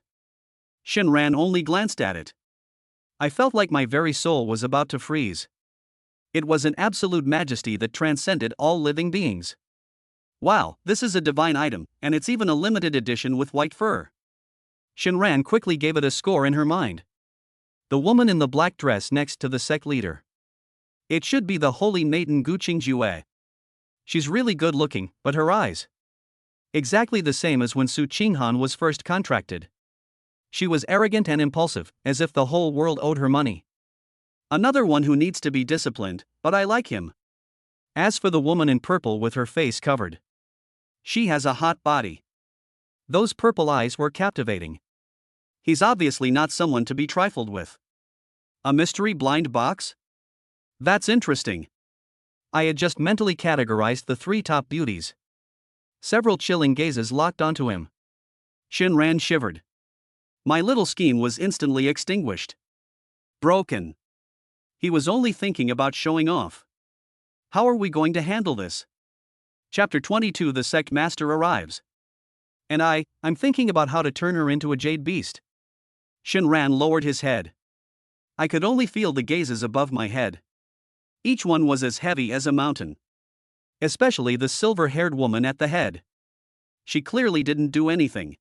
Shenran only glanced at it. I felt like my very soul was about to freeze. It was an absolute majesty that transcended all living beings. Wow, this is a divine item, and it's even a limited edition with white fur. Shenran quickly gave it a score in her mind. The woman in the black dress next to the sect leader. It should be the holy maiden Gu Qingjue. She's really good looking, but her eyes. Exactly the same as when Su Qinghan was first contracted. She was arrogant and impulsive, as if the whole world owed her money. Another one who needs to be disciplined, but I like him. As for the woman in purple with her face covered, she has a hot body. Those purple eyes were captivating. He's obviously not someone to be trifled with. A mystery blind box? That's interesting. I had just mentally categorized the 3 top beauties. Several chilling gazes locked onto him. Shenran shivered. My little scheme was instantly extinguished. Broken. He was only thinking about showing off. How are we going to handle this? Chapter 22. The sect master arrives. And I'm thinking about how to turn her into a jade beast. Shenran lowered his head. I could only feel the gazes above my head. Each one was as heavy as a mountain. Especially the silver-haired woman at the head. She clearly didn't do anything.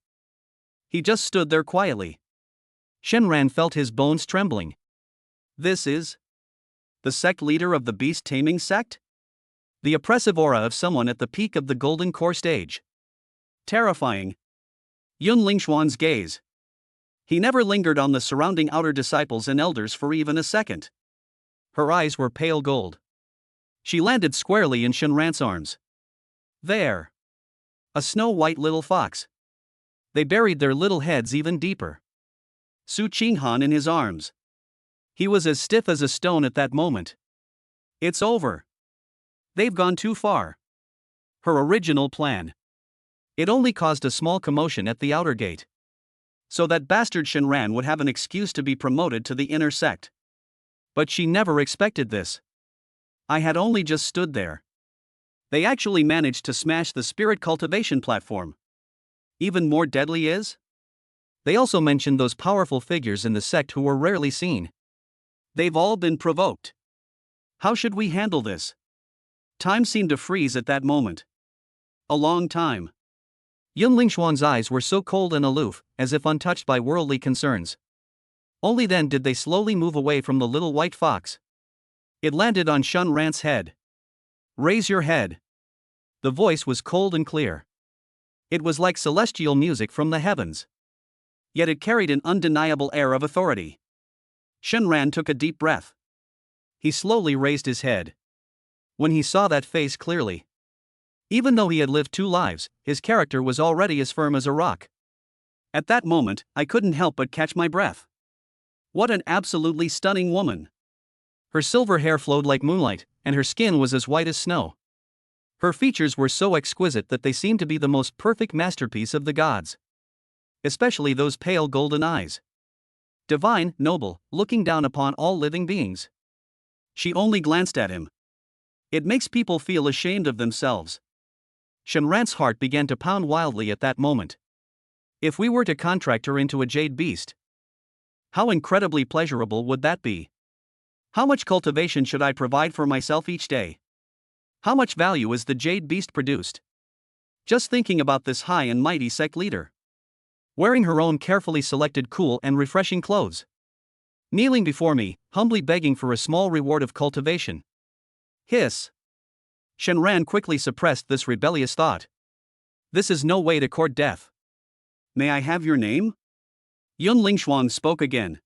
He just stood there quietly. Shenran felt his bones trembling. This is the sect leader of the beast taming sect? The oppressive aura of someone at the peak of the golden core stage. Terrifying. Yun Lingshuan's gaze. He never lingered on the surrounding outer disciples and elders for even a second. Her eyes were pale gold. She landed squarely in Shenran's arms. There. A snow-white little fox. They buried their little heads even deeper. Su Qinghan in his arms. He was as stiff as a stone at that moment. It's over. They've gone too far. Her original plan. It only caused a small commotion at the outer gate. So that bastard Shenran would have an excuse to be promoted to the inner sect. But she never expected this. I had only just stood there. They actually managed to smash the spirit cultivation platform. Even more deadly is? They also mentioned those powerful figures in the sect who were rarely seen. They've all been provoked. How should we handle this? Time seemed to freeze at that moment. A long time. Yun Lingshuan's eyes were so cold and aloof, as if untouched by worldly concerns. Only then did they slowly move away from the little white fox. It landed on Shenran's head. Raise your head. The voice was cold and clear. It was like celestial music from the heavens. Yet it carried an undeniable air of authority. Shenran took a deep breath. He slowly raised his head. When he saw that face clearly. Even though he had lived 2 lives, his character was already as firm as a rock. At that moment, I couldn't help but catch my breath. What an absolutely stunning woman. Her silver hair flowed like moonlight, and her skin was as white as snow. Her features were so exquisite that they seemed to be the most perfect masterpiece of the gods. Especially those pale golden eyes. Divine, noble, looking down upon all living beings. She only glanced at him. It makes people feel ashamed of themselves. Shenran's heart began to pound wildly at that moment. If we were to contract her into a jade beast, how incredibly pleasurable would that be? How much cultivation should I provide for myself each day? How much value is the jade beast produced? Just thinking about this high and mighty sect leader. Wearing her own carefully selected cool and refreshing clothes. Kneeling before me, humbly begging for a small reward of cultivation. Hiss. Shenran quickly suppressed this rebellious thought. This is no way to court death. May I have your name? Yun Lingshuan spoke again.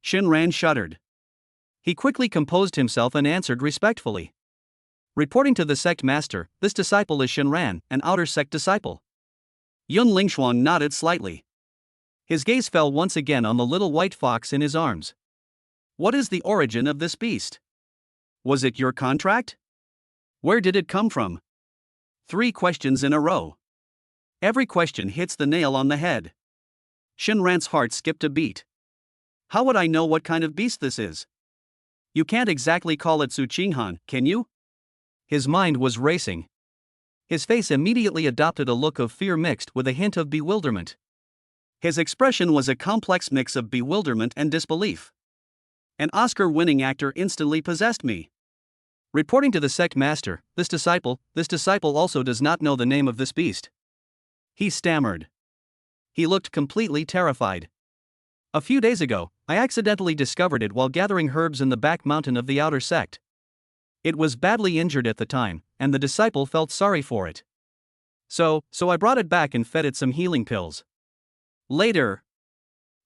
Shenran shuddered. He quickly composed himself and answered respectfully. Reporting to the sect master, this disciple is Shenran, an outer sect disciple. Yun Lingshuan nodded slightly. His gaze fell once again on the little white fox in his arms. What is the origin of this beast? Was it your contract? Where did it come from? 3 questions in a row. Every question hits the nail on the head. Shenran's heart skipped a beat. How would I know what kind of beast this is? You can't exactly call it Su Qinghan, can you? His mind was racing. His face immediately adopted a look of fear mixed with a hint of bewilderment. His expression was a complex mix of bewilderment and disbelief. An Oscar-winning actor instantly possessed me. Reporting to the sect master, this disciple also does not know the name of this beast. He stammered. He looked completely terrified. A few days ago, I accidentally discovered it while gathering herbs in the back mountain of the outer sect. It was badly injured at the time, and the disciple felt sorry for it. So I brought it back and fed it some healing pills. Later,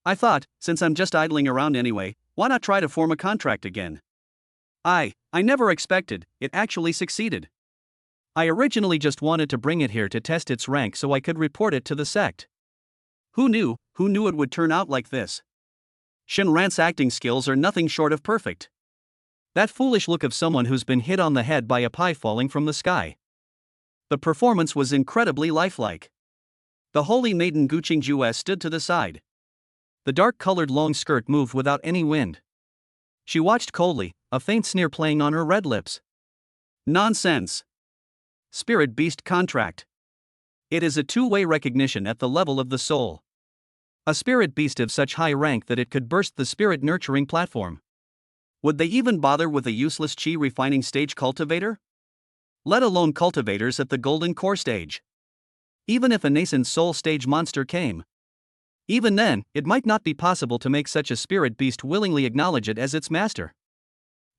I thought, since I'm just idling around anyway, why not try to form a contract again? I never expected it actually succeeded. I originally just wanted to bring it here to test its rank so I could report it to the sect. Who knew it would turn out like this? Shenran's acting skills are nothing short of perfect. That foolish look of someone who's been hit on the head by a pie falling from the sky. The performance was incredibly lifelike. The holy maiden Guqingju stood to the side. The dark-colored long skirt moved without any wind. She watched coldly, a faint sneer playing on her red lips. Nonsense. Spirit Beast Contract. It is a 2-way recognition at the level of the soul. A spirit beast of such high rank that it could burst the spirit nurturing platform. Would they even bother with a useless chi refining stage cultivator? Let alone cultivators at the golden core stage. Even if a nascent soul stage monster came. Even then, it might not be possible to make such a spirit beast willingly acknowledge it as its master.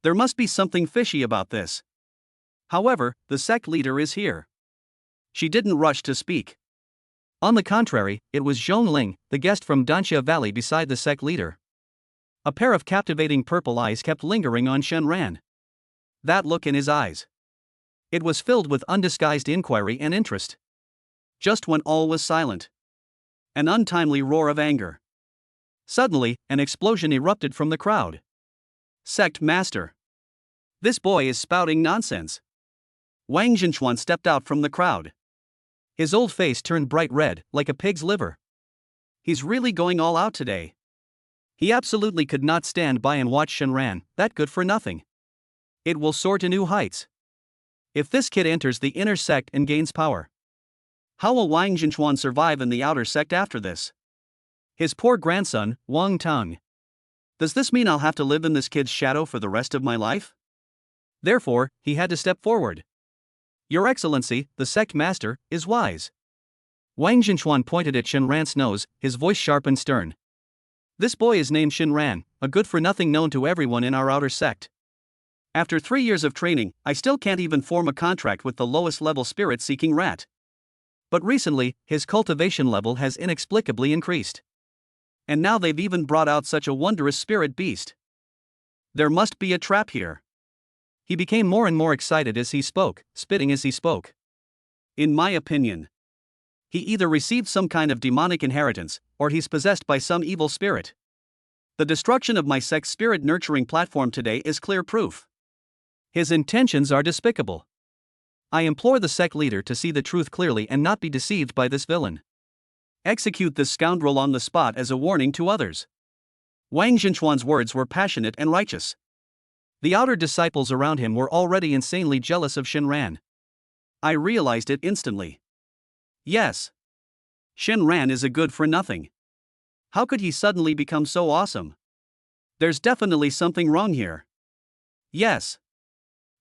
There must be something fishy about this. However, the sect leader is here. She didn't rush to speak. On the contrary, it was Zhongling, the guest from Danxia Valley beside the sect leader. A pair of captivating purple eyes kept lingering on Shenran. That look in his eyes. It was filled with undisguised inquiry and interest. Just when all was silent. An untimely roar of anger. Suddenly, an explosion erupted from the crowd. Sect Master. This boy is spouting nonsense. Wang Zhenchuan stepped out from the crowd. His old face turned bright red, like a pig's liver. He's really going all out today. He absolutely could not stand by and watch Shenran, that good for nothing. It will soar to new heights. If this kid enters the inner sect and gains power, how will Wang Zhenchuan survive in the outer sect after this? His poor grandson, Wang Tang. Does this mean I'll have to live in this kid's shadow for the rest of my life? Therefore, he had to step forward. Your Excellency, the sect master, is wise. Wang Zhenchuan pointed at Shenran's nose, his voice sharp and stern. This boy is named Shenran, a good-for-nothing known to everyone in our outer sect. After 3 years of training, I still can't even form a contract with the lowest-level spirit-seeking rat. But recently, his cultivation level has inexplicably increased. And now they've even brought out such a wondrous spirit beast. There must be a trap here. He became more and more excited as he spoke, spitting as he spoke. In my opinion, he either received some kind of demonic inheritance, or he's possessed by some evil spirit. The destruction of my sect's spirit nurturing platform today is clear proof. His intentions are despicable. I implore the sect leader to see the truth clearly and not be deceived by this villain. Execute this scoundrel on the spot as a warning to others. Wang Zhenchuan's words were passionate and righteous. The outer disciples around him were already insanely jealous of Shenran. I realized it instantly. Yes. Shenran is a good for nothing. How could he suddenly become so awesome? There's definitely something wrong here. Yes.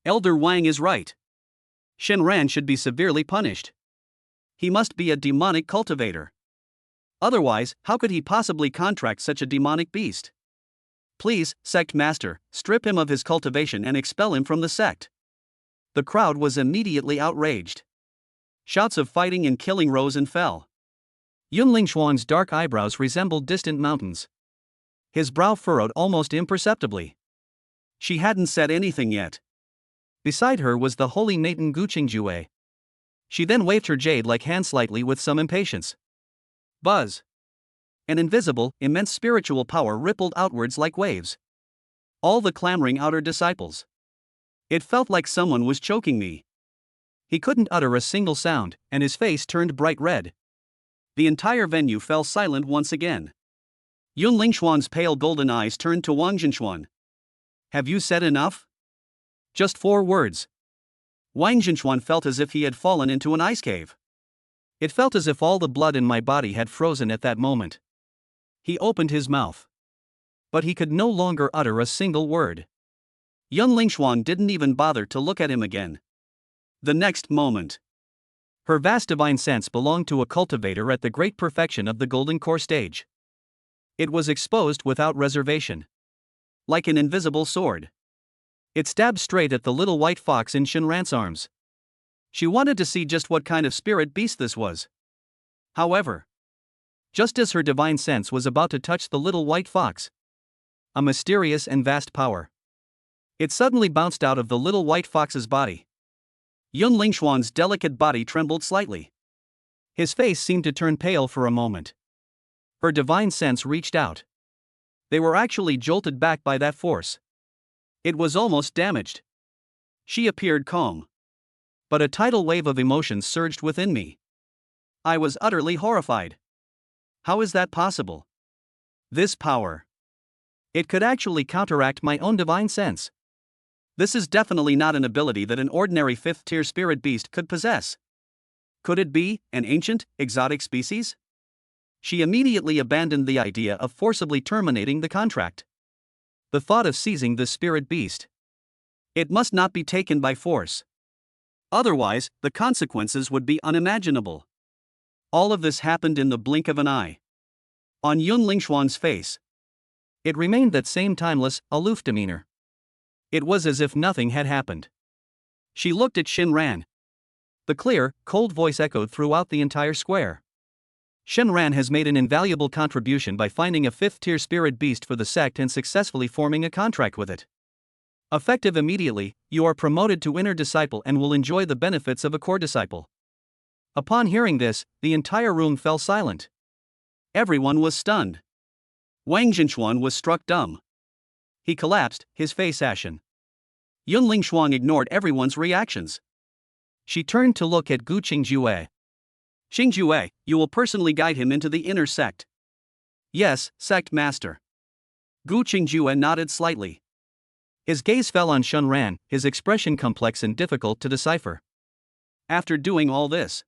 Elder Wang is right. Shenran should be severely punished. He must be a demonic cultivator. Otherwise, how could he possibly contract such a demonic beast? Please, sect master, strip him of his cultivation and expel him from the sect. The crowd was immediately outraged. Shouts of fighting and killing rose and fell. Yunling Xuan's dark eyebrows resembled distant mountains. His brow furrowed almost imperceptibly. She hadn't said anything yet. Beside her was the holy Nathan Guqingjue. She then waved her jade-like hand slightly with some impatience. Buzz. An invisible, immense spiritual power rippled outwards like waves. All the clamoring outer disciples. It felt like someone was choking me. He couldn't utter a single sound, and his face turned bright red. The entire venue fell silent once again. Yunling Xuan's pale golden eyes turned to Wang Zhenchuan. Have you said enough? Just 4 words. Wang Zhenchuan felt as if he had fallen into an ice cave. It felt as if all the blood in my body had frozen at that moment. He opened his mouth. But he could no longer utter a single word. Yunling Xuan didn't even bother to look at him again. The next moment, her vast divine sense belonged to a cultivator at the great perfection of the golden core stage. It was exposed without reservation. Like an invisible sword. It stabbed straight at the little white fox in Shenran's arms. She wanted to see just what kind of spirit beast this was. However, just as her divine sense was about to touch the little white fox, a mysterious and vast power. It suddenly bounced out of the little white fox's body. Yunling Xuan's delicate body trembled slightly. His face seemed to turn pale for a moment. Her divine sense reached out. They were actually jolted back by that force. It was almost damaged. She appeared calm. But a tidal wave of emotions surged within me. I was utterly horrified. How is that possible? This power. It could actually counteract my own divine sense. This is definitely not an ability that an ordinary 5th-tier spirit beast could possess. Could it be an ancient, exotic species? She immediately abandoned the idea of forcibly terminating the contract. The thought of seizing the spirit beast. It must not be taken by force. Otherwise, the consequences would be unimaginable. All of this happened in the blink of an eye. On Yun Lingshuan's face, it remained that same timeless, aloof demeanor. It was as if nothing had happened. She looked at Shinran. The clear, cold voice echoed throughout the entire square. Shinran has made an invaluable contribution by finding a fifth-tier spirit beast for the sect and successfully forming a contract with it. Effective immediately, you are promoted to inner disciple and will enjoy the benefits of a core disciple. Upon hearing this, the entire room fell silent. Everyone was stunned. Wang Jinshuan was struck dumb. He collapsed, his face ashen. Yun Lingshuang ignored everyone's reactions. She turned to look at Gu Qingjue. Qingjue, you will personally guide him into the inner sect. Yes, sect master. Gu Qingjue nodded slightly. His gaze fell on Shinran, his expression complex and difficult to decipher. After doing all this,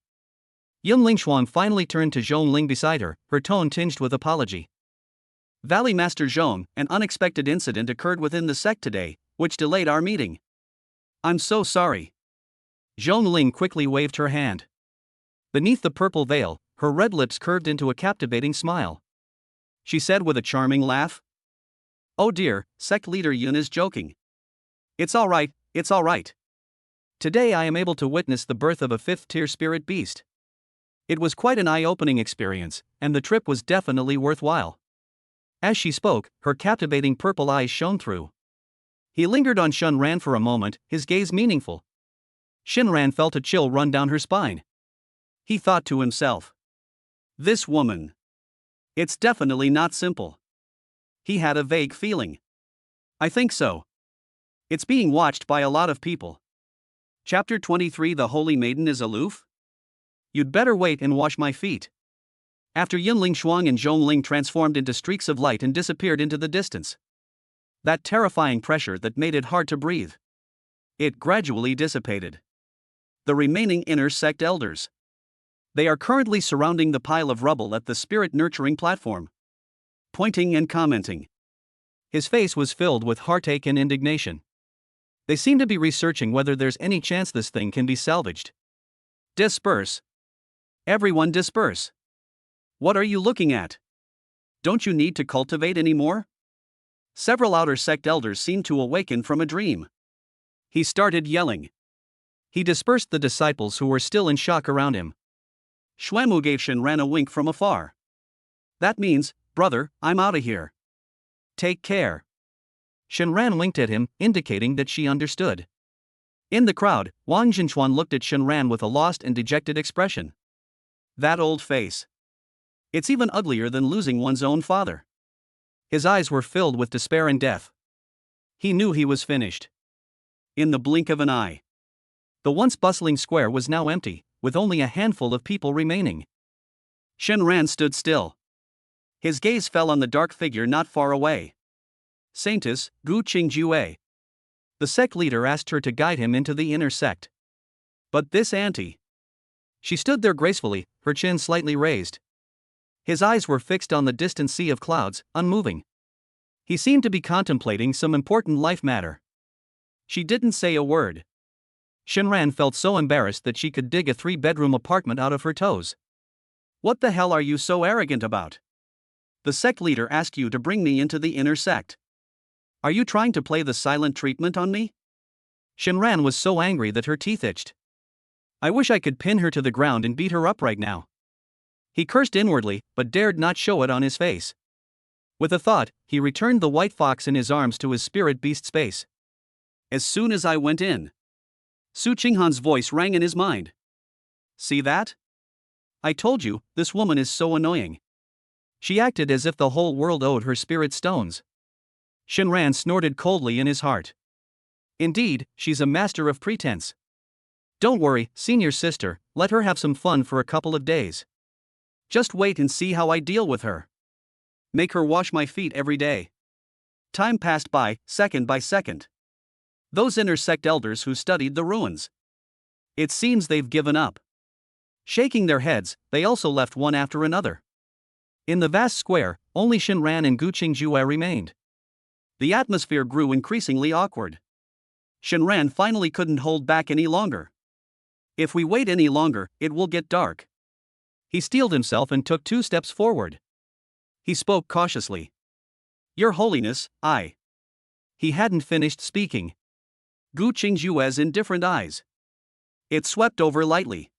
Yun Lingshuang finally turned to Zhong Ling beside her, her tone tinged with apology. Valley Master Zhong, an unexpected incident occurred within the sect today, which delayed our meeting. I'm so sorry. Zhong Ling quickly waved her hand. Beneath the purple veil, her red lips curved into a captivating smile. She said with a charming laugh, "Oh dear, sect leader Yun is joking. It's all right, it's all right. Today I am able to witness the birth of a fifth-tier spirit beast. It was quite an eye-opening experience, and the trip was definitely worthwhile." As she spoke, her captivating purple eyes shone through. He lingered on Shinran for a moment, his gaze meaningful. Shinran felt a chill run down her spine. He thought to himself, "This woman. It's definitely not simple." He had a vague feeling. "I think so. It's being watched by a lot of people." Chapter 23 The Holy Maiden is aloof? You'd better wait and wash my feet. After Yun Lingshuang and Zhong Ling transformed into streaks of light and disappeared into the distance, that terrifying pressure that made it hard to breathe, it gradually dissipated. The remaining inner sect elders. They are currently surrounding the pile of rubble at the spirit nurturing platform, pointing and commenting. His face was filled with heartache and indignation. They seem to be researching whether there's any chance this thing can be salvaged. Disperse. Everyone disperse. What are you looking at? Don't you need to cultivate anymore? Several outer sect elders seemed to awaken from a dream. He started yelling. He dispersed the disciples who were still in shock around him. Xuanmu gave Shinran a wink from afar. That means, brother, I'm outta here. Take care. Shinran winked at him, indicating that she understood. In the crowd, Wang Jinshuan looked at Shinran with a lost and dejected expression. That old face. It's even uglier than losing one's own father. His eyes were filled with despair and death. He knew he was finished. In the blink of an eye, the once bustling square was now empty, with only a handful of people remaining. Shinran stood still. His gaze fell on the dark figure not far away. Saintess, Gu Qingjue. The sect leader asked her to guide him into the inner sect. But this auntie. She stood there gracefully, her chin slightly raised. His eyes were fixed on the distant sea of clouds, unmoving. He seemed to be contemplating some important life matter. She didn't say a word. Shinran felt so embarrassed that she could dig a 3-bedroom apartment out of her toes. What the hell are you so arrogant about? The sect leader asked you to bring me into the inner sect. Are you trying to play the silent treatment on me? Shinran was so angry that her teeth itched. I wish I could pin her to the ground and beat her up right now. He cursed inwardly, but dared not show it on his face. With a thought, he returned the white fox in his arms to his spirit beast space. As soon as I went in, Su Qinghan's voice rang in his mind. See that? I told you, this woman is so annoying. She acted as if the whole world owed her spirit stones. Shinran snorted coldly in his heart. Indeed, she's a master of pretense. Don't worry, senior sister, let her have some fun for a couple of days. Just wait and see how I deal with her. Make her wash my feet every day. Time passed by, second by second. Those inner sect elders who studied the ruins. It seems they've given up. Shaking their heads, they also left one after another. In the vast square, only Shinran and Gu Qingjue remained. The atmosphere grew increasingly awkward. Shinran finally couldn't hold back any longer. If we wait any longer, it will get dark. He steeled himself and took 2 steps forward. He spoke cautiously. Your Holiness, I. He hadn't finished speaking. Gu Qingjue's indifferent eyes. It swept over lightly.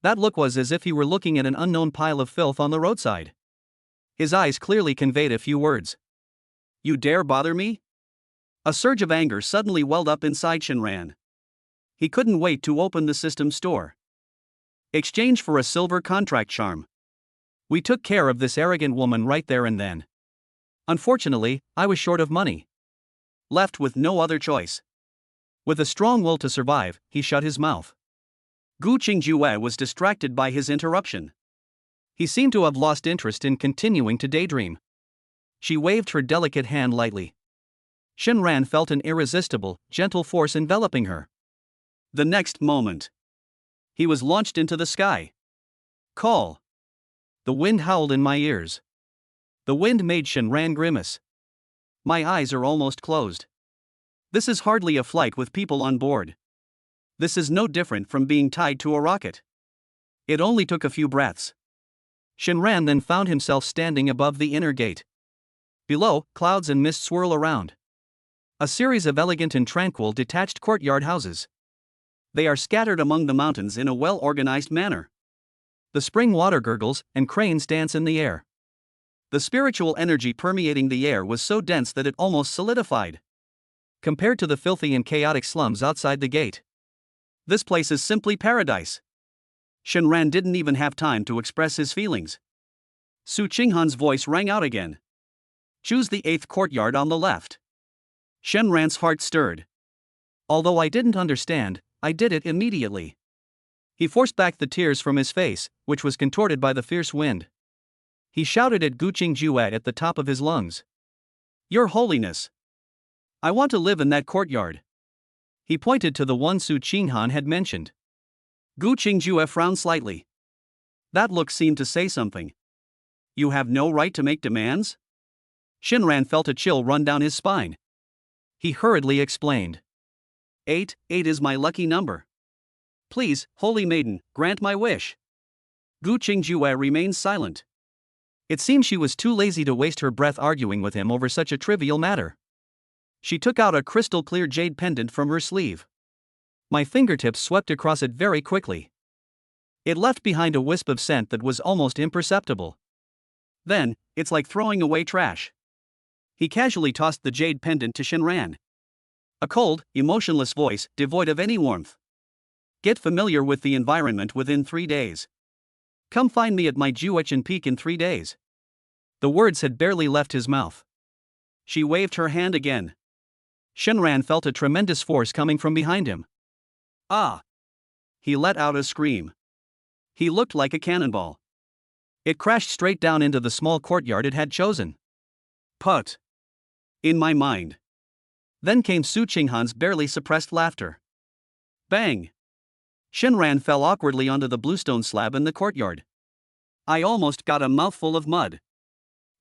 That look was as if he were looking at an unknown pile of filth on the roadside. His eyes clearly conveyed a few words. You dare bother me? A surge of anger suddenly welled up inside Shinran. He couldn't wait to open the system store. Exchange for a silver contract charm. We took care of this arrogant woman right there and then. Unfortunately, I was short of money. Left with no other choice. With a strong will to survive, he shut his mouth. Gu Qingjue was distracted by his interruption. He seemed to have lost interest in continuing to daydream. She waved her delicate hand lightly. Shinran felt an irresistible, gentle force enveloping her. The next moment, he was launched into the sky. Call. The wind howled in my ears. The wind made Shinran grimace. My eyes are almost closed. This is hardly a flight with people on board. This is no different from being tied to a rocket. It only took a few breaths. Shinran then found himself standing above the inner gate. Below, clouds and mist swirl around. A series of elegant and tranquil detached courtyard houses. They are scattered among the mountains in a well-organized manner. The spring water gurgles, and cranes dance in the air. The spiritual energy permeating the air was so dense that it almost solidified. Compared to the filthy and chaotic slums outside the gate, this place is simply paradise. Shinran didn't even have time to express his feelings. Su Qinghan's voice rang out again. Choose the 8th courtyard on the left. Shinran's heart stirred. Although I didn't understand, I did it immediately. He forced back the tears from his face, which was contorted by the fierce wind. He shouted at Gu Qingjue at the top of his lungs. Your Holiness! I want to live in that courtyard. He pointed to the one Su Qinghan had mentioned. Gu Qingjue frowned slightly. That look seemed to say something. You have no right to make demands? Shinran felt a chill run down his spine. He hurriedly explained. 8 is my lucky number. Please, Holy Maiden, grant my wish. Gu Qingjue remained silent. It seemed she was too lazy to waste her breath arguing with him over such a trivial matter. She took out a crystal-clear jade pendant from her sleeve. My fingertips swept across it very quickly. It left behind a wisp of scent that was almost imperceptible. Then, it's like throwing away trash. He casually tossed the jade pendant to Shinran. A cold, emotionless voice, devoid of any warmth. Get familiar with the environment within 3 days. Come find me at my Juechen Peak in 3 days. The words had barely left his mouth. She waved her hand again. Shinran felt a tremendous force coming from behind him. Ah! He let out a scream. He looked like a cannonball. It crashed straight down into the small courtyard it had chosen. Put! In my mind. Then came Su Qinghan's barely suppressed laughter. Bang! Shinran fell awkwardly onto the bluestone slab in the courtyard. I almost got a mouthful of mud.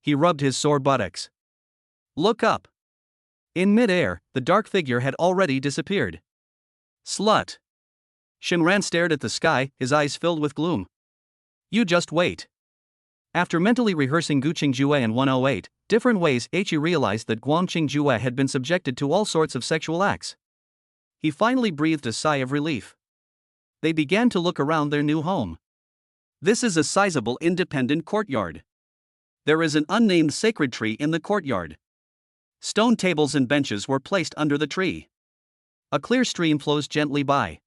He rubbed his sore buttocks. Look up. In mid-air, the dark figure had already disappeared. Slut! Shinran stared at the sky, his eyes filled with gloom. You just wait. After mentally rehearsing Gu Qingjue in 108 different ways, he realized that Guan Qingjue had been subjected to all sorts of sexual acts. He finally breathed a sigh of relief. They began to look around their new home. This is a sizable independent courtyard. There is an unnamed sacred tree in the courtyard. Stone tables and benches were placed under the tree. A clear stream flows gently by.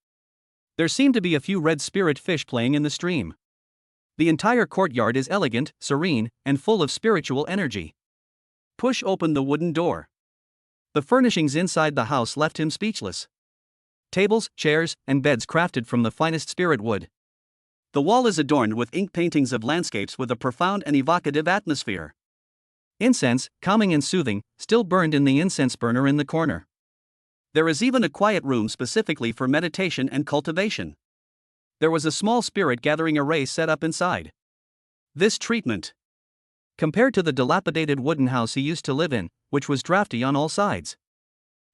There seem to be a few red spirit fish playing in the stream. The entire courtyard is elegant, serene, and full of spiritual energy. Push open the wooden door. The furnishings inside the house left him speechless. Tables, chairs, and beds crafted from the finest spirit wood. The wall is adorned with ink paintings of landscapes with a profound and evocative atmosphere. Incense, calming and soothing, still burned in the incense burner in the corner. There is even a quiet room specifically for meditation and cultivation. There was a small spirit gathering array set up inside. This treatment, compared to the dilapidated wooden house he used to live in, which was drafty on all sides.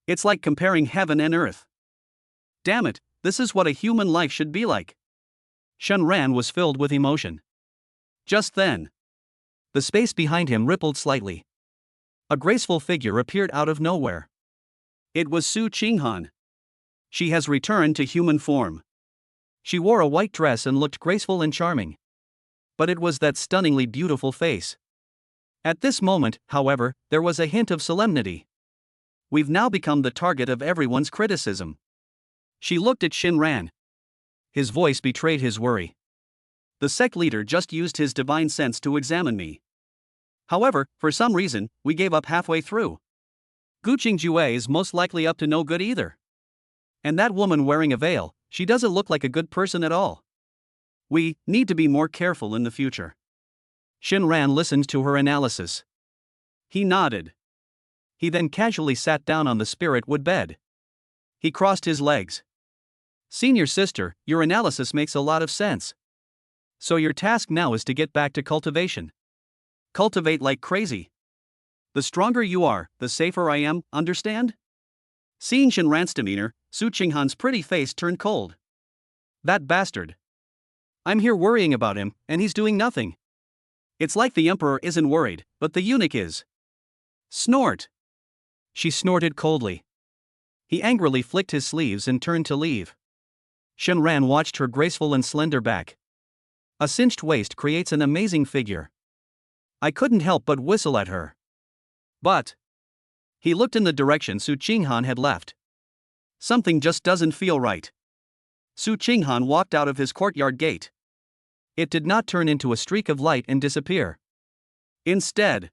It's like comparing heaven and earth. Damn it, this is what a human life should be like. Shinran was filled with emotion. Just then, The space behind him rippled slightly. A graceful figure appeared out of nowhere. It was Su Qinghan. She has returned to human form. She wore a white dress and looked graceful and charming. But it was that stunningly beautiful face. At this moment, however, there was a hint of solemnity. We've now become the target of everyone's criticism. She looked at Shinran. His voice betrayed his worry. The sect leader just used his divine sense to examine me. However, for some reason, we gave up halfway through. Gu Qingjue is most likely up to no good either. And that woman wearing a veil, she doesn't look like a good person at all. We need to be more careful in the future. Shinran listened to her analysis. He nodded. He then casually sat down on the spirit wood bed. He crossed his legs. Senior sister, your analysis makes a lot of sense. So your task now is to get back to cultivation. Cultivate like crazy. The stronger you are, the safer I am, understand? Seeing Shinran's demeanor, Su Qinghan's pretty face turned cold. That bastard. I'm here worrying about him, and he's doing nothing. It's like the emperor isn't worried, but the eunuch is. Snort. She snorted coldly. He angrily flicked his sleeves and turned to leave. Shinran watched her graceful and slender back. A cinched waist creates an amazing figure. I couldn't help but whistle at her. But he looked in the direction Su Qinghan had left. Something just doesn't feel right. Su Qinghan walked out of his courtyard gate. It did not turn into a streak of light and disappear. Instead,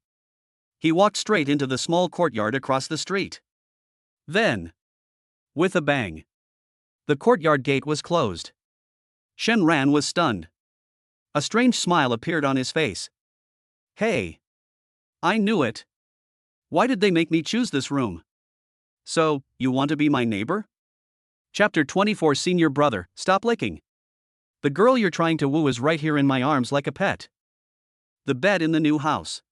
he walked straight into the small courtyard across the street. Then, with a bang, the courtyard gate was closed. Shenran was stunned. A strange smile appeared on his face. Hey! I knew it. Why did they make me choose this room? So, you want to be my neighbor? Chapter 24 Senior Brother, stop licking. The girl you're trying to woo is right here in my arms like a pet. The bed in the new house.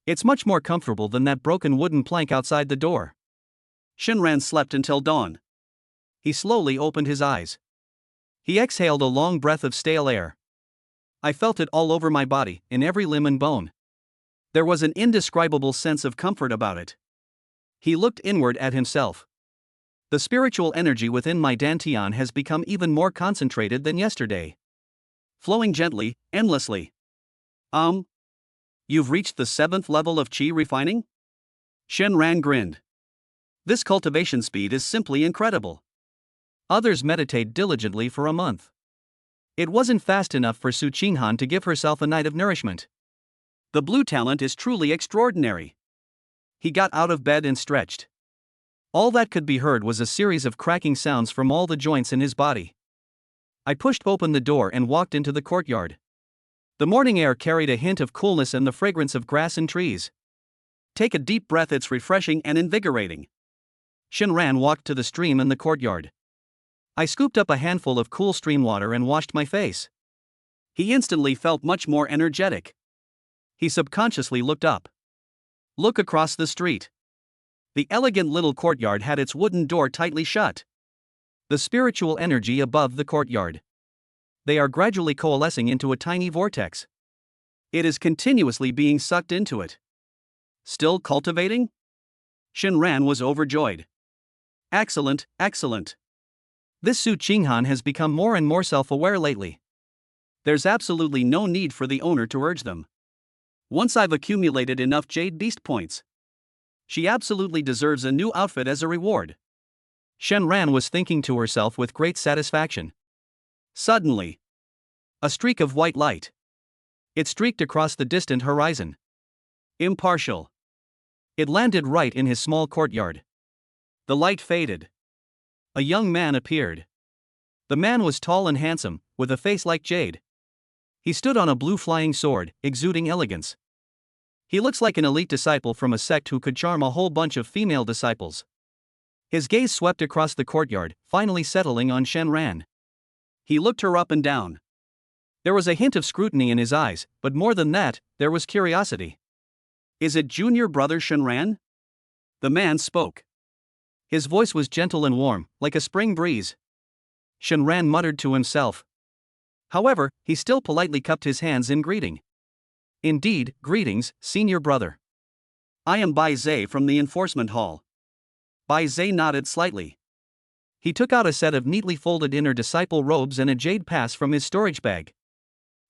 It's much more comfortable than that broken wooden plank outside the door. Shinran slept until dawn. He slowly opened his eyes. He exhaled a long breath of stale air. I felt it all over my body, in every limb and bone. There was an indescribable sense of comfort about it. He looked inward at himself. The spiritual energy within my dantian has become even more concentrated than yesterday. Flowing gently, endlessly. You've reached the 7th level of qi refining? Shenran grinned. This cultivation speed is simply incredible. Others meditate diligently for a month. It wasn't fast enough for Su Qinghan to give herself a night of nourishment. The blue talent is truly extraordinary. He got out of bed and stretched. All that could be heard was a series of cracking sounds from all the joints in his body. I pushed open the door and walked into the courtyard. The morning air carried a hint of coolness and the fragrance of grass and trees. Take a deep breath, it's refreshing and invigorating. Shinran walked to the stream in the courtyard. I scooped up a handful of cool stream water and washed my face. He instantly felt much more energetic. He subconsciously looked up. Look across the street. The elegant little courtyard had its wooden door tightly shut. The spiritual energy above the courtyard. They are gradually coalescing into a tiny vortex. It is continuously being sucked into it. Still cultivating? Shinran was overjoyed. Excellent, excellent. This Su Qinghan has become more and more self-aware lately. There's absolutely no need for the owner to urge them. Once I've accumulated enough Jade Beast points, she absolutely deserves a new outfit as a reward. Shenran was thinking to herself with great satisfaction. Suddenly, a streak of white light. It streaked across the distant horizon. Impartial. It landed right in his small courtyard. The light faded. A young man appeared. The man was tall and handsome, with a face like jade. He stood on a blue flying sword, exuding elegance. He looks like an elite disciple from a sect who could charm a whole bunch of female disciples. His gaze swept across the courtyard, finally settling on Shenran. He looked her up and down. There was a hint of scrutiny in his eyes, but more than that, there was curiosity. Is it junior brother Shenran? The man spoke. His voice was gentle and warm, like a spring breeze. Shenran muttered to himself. However, he still politely cupped his hands in greeting. Indeed, greetings, senior brother. I am Bai Zhe from the enforcement hall. Bai Zhe nodded slightly. He took out a set of neatly folded inner disciple robes and a jade pass from his storage bag.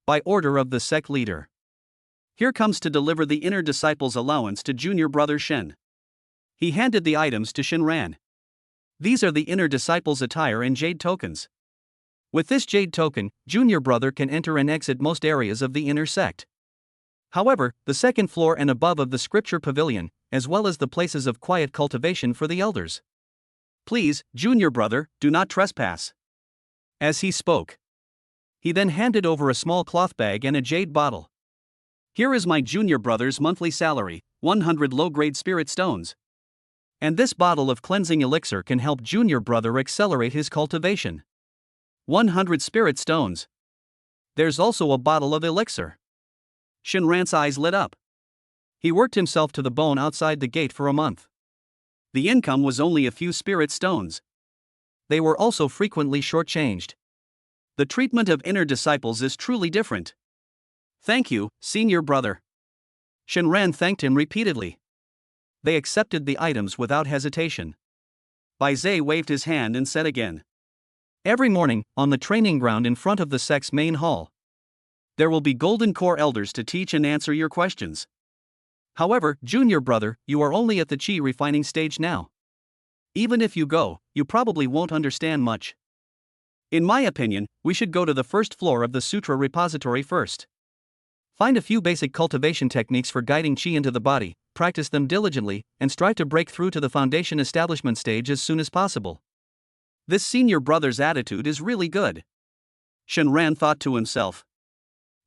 By order of the sect leader. Here comes to deliver the inner disciple's allowance to junior brother Shen. He handed the items to Shinran. These are the inner disciple's attire and jade tokens. With this jade token, junior brother can enter and exit most areas of the inner sect. However, the second floor and above of the scripture pavilion, as well as the places of quiet cultivation for the elders. Please, junior brother, do not trespass. As he spoke, he then handed over a small cloth bag and a jade bottle. Here is my junior brother's monthly salary, 100 low-grade spirit stones. And this bottle of cleansing elixir can help junior brother accelerate his cultivation. 100 spirit stones. There's also a bottle of elixir. Shinran's eyes lit up. He worked himself to the bone outside the gate for a month. The income was only a few spirit stones. They were also frequently shortchanged. The treatment of inner disciples is truly different. Thank you, senior brother. Shinran thanked him repeatedly. They accepted the items without hesitation. Bai Zhe waved his hand and said again. Every morning, on the training ground in front of the sect's main hall, there will be golden core elders to teach and answer your questions. However, junior brother, you are only at the chi refining stage now. Even if you go, you probably won't understand much. In my opinion, we should go to the first floor of the sutra repository first. Find a few basic cultivation techniques for guiding chi into the body, practice them diligently, and strive to break through to the foundation establishment stage as soon as possible. This senior brother's attitude is really good. Shinran thought to himself.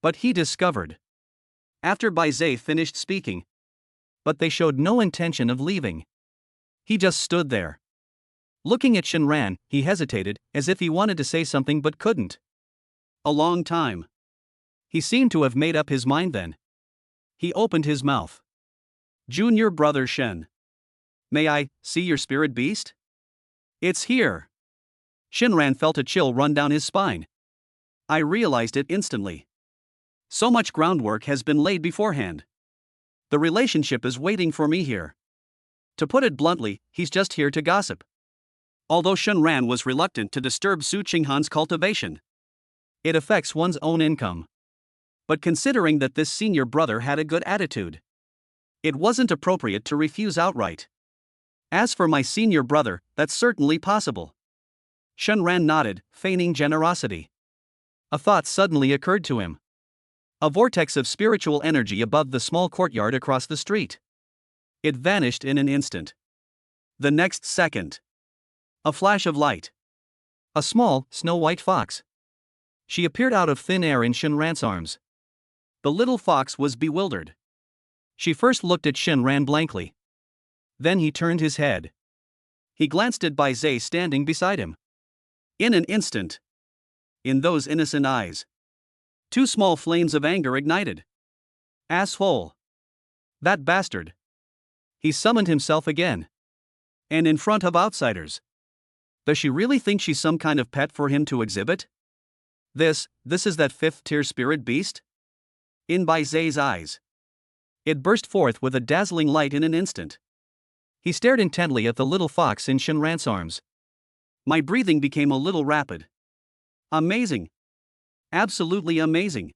But he discovered. After Bai Zhe finished speaking. But they showed no intention of leaving. He just stood there. Looking at Shinran, he hesitated, as if he wanted to say something but couldn't. A long time. He seemed to have made up his mind then. He opened his mouth. Junior brother Shen. May I see your spirit beast? It's here. Shinran felt a chill run down his spine. I realized it instantly. So much groundwork has been laid beforehand. The relationship is waiting for me here. To put it bluntly, he's just here to gossip. Although Shinran was reluctant to disturb Su Qinghan's cultivation. It affects one's own income. But considering that this senior brother had a good attitude, it wasn't appropriate to refuse outright. As for my senior brother, that's certainly possible. Shinran nodded, feigning generosity. A thought suddenly occurred to him. A vortex of spiritual energy above the small courtyard across the street. It vanished in an instant. The next second. A flash of light. A small, snow-white fox. She appeared out of thin air in Shinran's arms. The little fox was bewildered. She first looked at Shinran blankly. Then he turned his head. He glanced at Bai Zhe standing beside him. In an instant. In those innocent eyes. Two small flames of anger ignited. Asshole. That bastard. He summoned himself again. And in front of outsiders. Does she really think she's some kind of pet for him to exhibit? This is that fifth-tier spirit beast? In Bai Zhe's eyes. It burst forth with a dazzling light in an instant. He stared intently at the little fox in Shinran's arms. My breathing became a little rapid. Amazing. Absolutely amazing.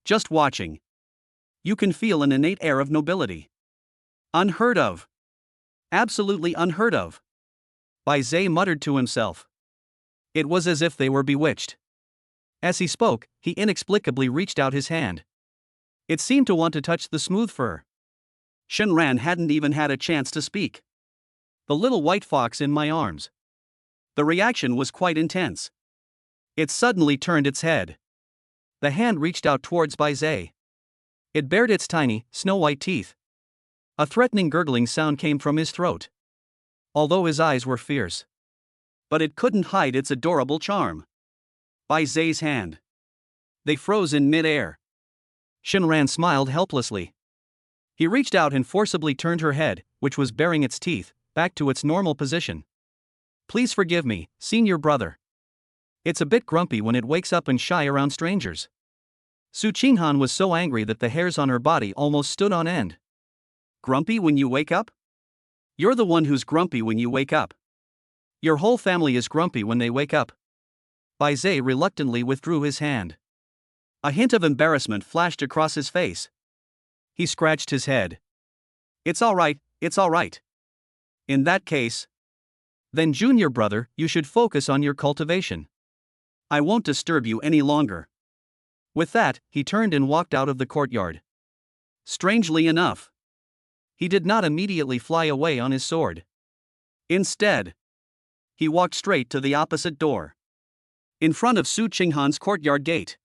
Just watching. You can feel an innate air of nobility. Unheard of. Absolutely unheard of. Bai Zhe muttered to himself. It was as if they were bewitched. As he spoke, he inexplicably reached out his hand. It seemed to want to touch the smooth fur. Shinran hadn't even had a chance to speak. The little white fox in my arms. The reaction was quite intense. It suddenly turned its head. The hand reached out towards Bai Zhe. It bared its tiny, snow-white teeth. A threatening gurgling sound came from his throat. Although his eyes were fierce. But it couldn't hide its adorable charm. Bai Zhe's hand. They froze in mid-air. Shinran smiled helplessly. He reached out and forcibly turned her head, which was baring its teeth, back to its normal position. Please forgive me, senior brother. It's a bit grumpy when it wakes up and shy around strangers. Su Qinghan was so angry that the hairs on her body almost stood on end. Grumpy when you wake up? You're the one who's grumpy when you wake up. Your whole family is grumpy when they wake up. Bai Zhe reluctantly withdrew his hand. A hint of embarrassment flashed across his face. He scratched his head. It's all right, it's all right. In that case, then junior brother, you should focus on your cultivation. I won't disturb you any longer. With that, he turned and walked out of the courtyard. Strangely enough, he did not immediately fly away on his sword. Instead, he walked straight to the opposite door. In front of Su Qinghan's courtyard gate.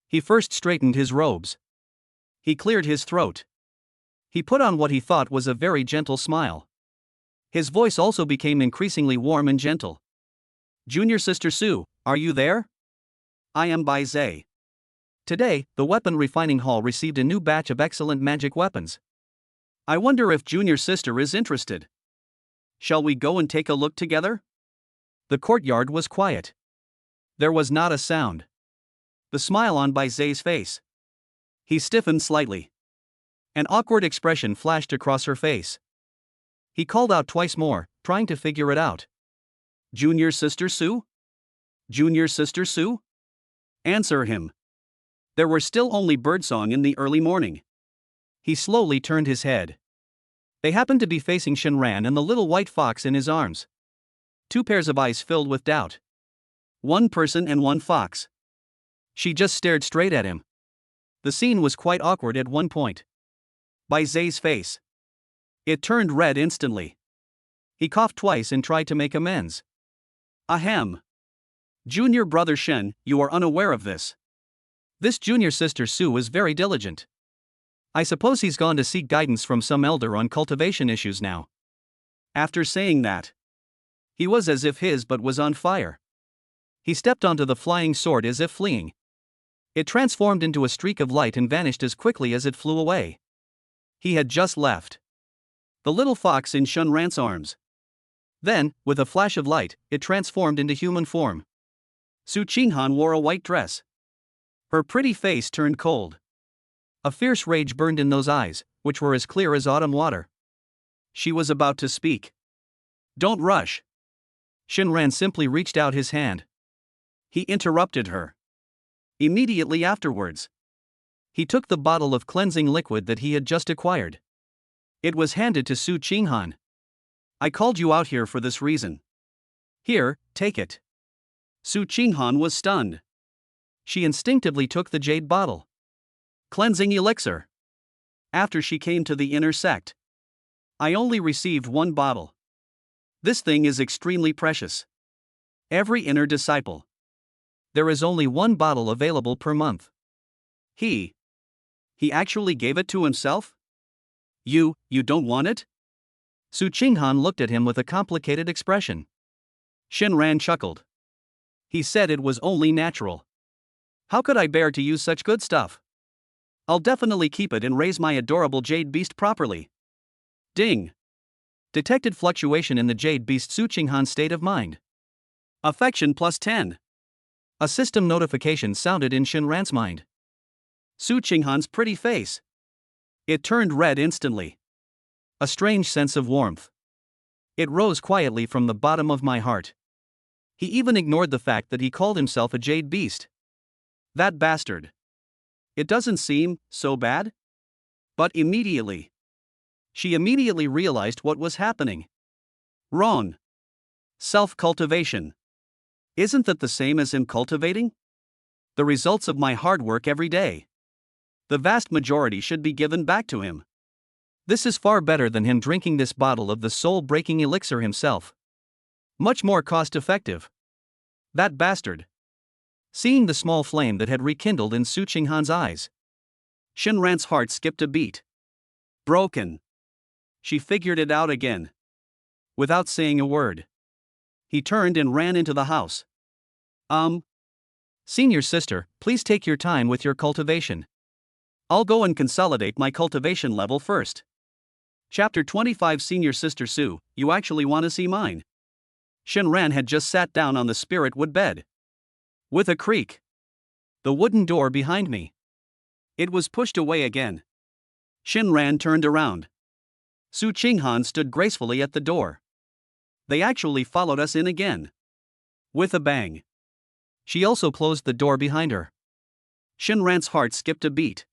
He first straightened his robes. He cleared his throat. He put on what he thought was a very gentle smile. His voice also became increasingly warm and gentle. Junior Sister Su, are you there? I am Bai Zhe. Today, the Weapon Refining Hall received a new batch of excellent magic weapons. I wonder if Junior Sister is interested. Shall we go and take a look together? The courtyard was quiet. There was not a sound. The smile on Bai Zhe's face. He stiffened slightly. An awkward expression flashed across her face. He called out twice more, trying to figure it out. Junior Sister Su? Junior Sister Su? Answer him. There were still only birdsong in the early morning. He slowly turned his head. They happened to be facing Shenran and the little white fox in his arms. Two pairs of eyes filled with doubt. One person and one fox. She just stared straight at him. The scene was quite awkward at one point. Bai Zhe's face. It turned red instantly. He coughed twice and tried to make amends. Ahem. Junior brother Shen, you are unaware of this. This junior sister Su is very diligent. I suppose he's gone to seek guidance from some elder on cultivation issues now. After saying that, he was as if his butt was on fire. He stepped onto the flying sword as if fleeing. It transformed into a streak of light and vanished as quickly as it flew away. He had just left the little fox in Shenran's arms. Then, with a flash of light, it transformed into human form. Su Qinghan wore a white dress. Her pretty face turned cold. A fierce rage burned in those eyes, which were as clear as autumn water. She was about to speak. Don't rush. Shenran simply reached out his hand. He interrupted her. Immediately afterwards, he took the bottle of cleansing liquid that he had just acquired. It was handed to Su Qinghan. I called you out here for this reason. Here, take it. Su Qinghan was stunned. She instinctively took the jade bottle. Cleansing elixir. After she came to the inner sect, I only received one bottle. This thing is extremely precious. Every inner disciple. There is only one bottle available per month. He actually gave it to himself? You don't want it? Su Qinghan looked at him with a complicated expression. Shenran chuckled. He said it was only natural. How could I bear to use such good stuff? I'll definitely keep it and raise my adorable jade beast properly. Ding. Detected fluctuation in the jade beast Su Qinghan's state of mind. Affection +10. A system notification sounded in Shenran's mind. Su Qinghan's pretty face. It turned red instantly. A strange sense of warmth. It rose quietly from the bottom of my heart. He even ignored the fact that he called himself a jade beast. That bastard. It doesn't seem so bad? But immediately. She immediately realized what was happening. Wrong. Self-cultivation. Isn't that the same as him cultivating? The results of my hard work every day. The vast majority should be given back to him. This is far better than him drinking this bottle of the soul-breaking elixir himself. Much more cost-effective. That bastard. Seeing the small flame that had rekindled in Su Qinghan's eyes, Shenran's heart skipped a beat. Broken. She figured it out again. Without saying a word, he turned and ran into the house. Senior sister, please take your time with your cultivation. I'll go and consolidate my cultivation level first. Chapter 25. Senior Sister Su, you actually want to see mine? Shenran had just sat down on the spirit wood bed. With a creak, the wooden door behind me It was pushed away again. Shinran turned around. Su Qinghan stood gracefully at the door. They actually followed us in again. With a bang. She also closed the door behind her. Shinran's heart skipped a beat.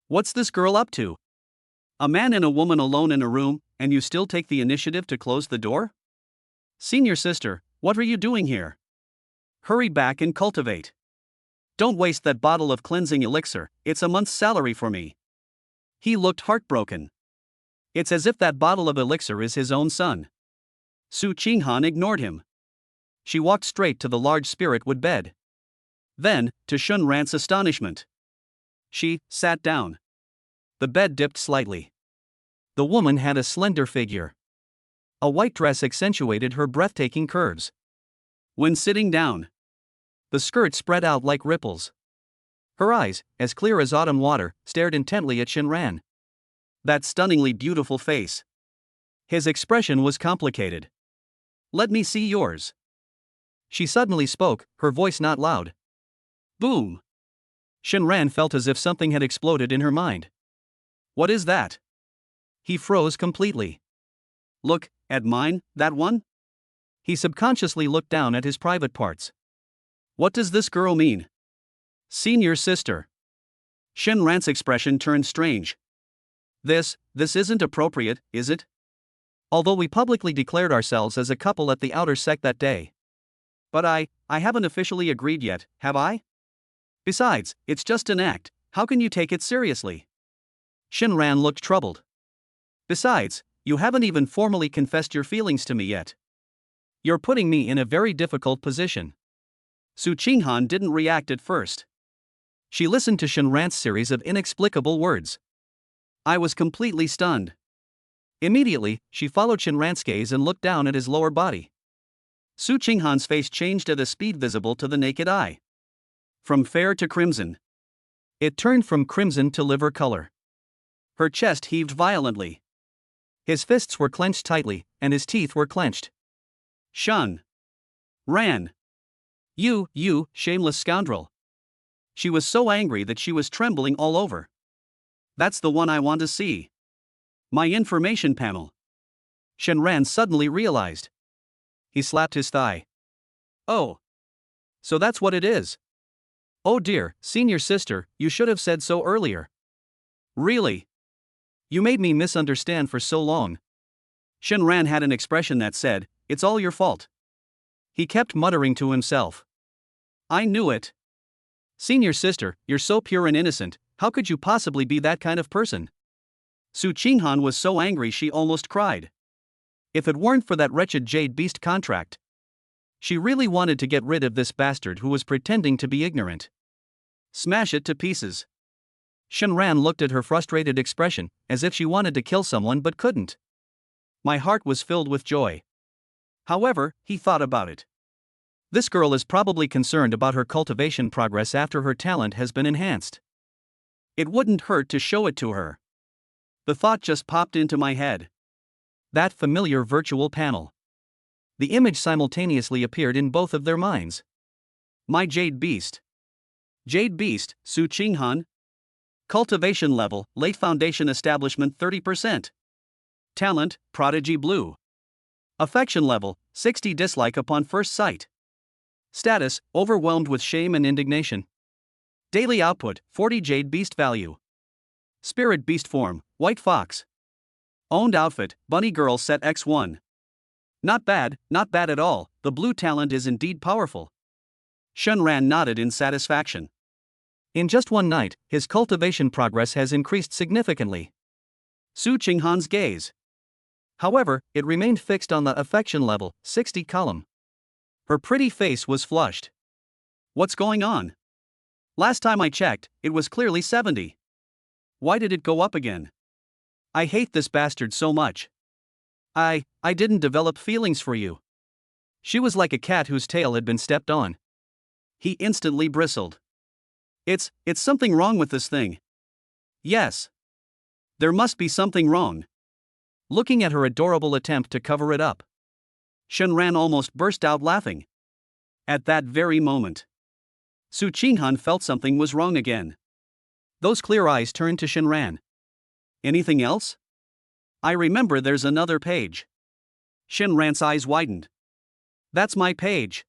What's this girl up to? A man and a woman alone in a room, and you still take the initiative to close the door? Senior sister, what are you doing here? Hurry back and cultivate. Don't waste that bottle of cleansing elixir, it's a month's salary for me. He looked heartbroken. It's as if that bottle of elixir is his own son. Su Qinghan ignored him. She walked straight to the large spirit wood bed. Then, to Shunran's astonishment, she sat down. The bed dipped slightly. The woman had a slender figure. A white dress accentuated her breathtaking curves. When sitting down, the skirt spread out like ripples. Her eyes, as clear as autumn water, stared intently at Shinran. That stunningly beautiful face. His expression was complicated. Let me see yours. She suddenly spoke, her voice not loud. Boom! Shinran felt as if something had exploded in her mind. What is that? He froze completely. Look at mine, that one? He subconsciously looked down at his private parts. What does this girl mean? Senior sister. Shinran's expression turned strange. This isn't appropriate, is it? Although we publicly declared ourselves as a couple at the outer sect that day. But I haven't officially agreed yet, have I? Besides, it's just an act, how can you take it seriously? Shinran looked troubled. Besides, you haven't even formally confessed your feelings to me yet. You're putting me in a very difficult position. Su Qinghan didn't react at first. She listened to Shinran's series of inexplicable words. I was completely stunned. Immediately, she followed Shinran's gaze and looked down at his lower body. Su Qinghan's face changed at a speed visible to the naked eye. From fair to crimson. It turned from crimson to liver color. Her chest heaved violently. His fists were clenched tightly, and his teeth were clenched. Shun. Ran. You, shameless scoundrel. She was so angry that she was trembling all over. That's the one I want to see. My information panel. Shinran suddenly realized. He slapped his thigh. Oh. So that's what it is. Oh dear, senior sister, you should have said so earlier. Really? You made me misunderstand for so long. Shinran had an expression that said, it's all your fault. He kept muttering to himself. I knew it. Senior sister, you're so pure and innocent, how could you possibly be that kind of person? Su Qinghan was so angry she almost cried. If it weren't for that wretched Jade Beast contract. She really wanted to get rid of this bastard who was pretending to be ignorant. Smash it to pieces. Shinran looked at her frustrated expression, as if she wanted to kill someone but couldn't. My heart was filled with joy. However, he thought about it. This girl is probably concerned about her cultivation progress after her talent has been enhanced. It wouldn't hurt to show it to her. The thought just popped into my head. That familiar virtual panel. The image simultaneously appeared in both of their minds. My Jade Beast. Jade Beast, Su Qinghan. Cultivation level, late foundation establishment 30%. Talent, Prodigy Blue. Affection level, 60 dislike upon first sight. Status, overwhelmed with shame and indignation. Daily output, 40 Jade Beast value. Spirit Beast form, White Fox. Owned outfit, Bunny Girl set X1. Not bad at all, the blue talent is indeed powerful. Shunran nodded in satisfaction. In just one night, his cultivation progress has increased significantly. Su Qinghan's gaze. However, it remained fixed on the affection level, 60 column. Her pretty face was flushed. What's going on? Last time I checked, it was clearly 70. Why did it go up again? I hate this bastard so much. I didn't develop feelings for you. She was like a cat whose tail had been stepped on. He instantly bristled. It's something wrong with this thing. Yes. There must be something wrong. Looking at her adorable attempt to cover it up, Shinran almost burst out laughing. At that very moment, Su Qinghan felt something was wrong again. Those clear eyes turned to Shinran. Anything else? I remember there's another page. Shinran's eyes widened. That's my page.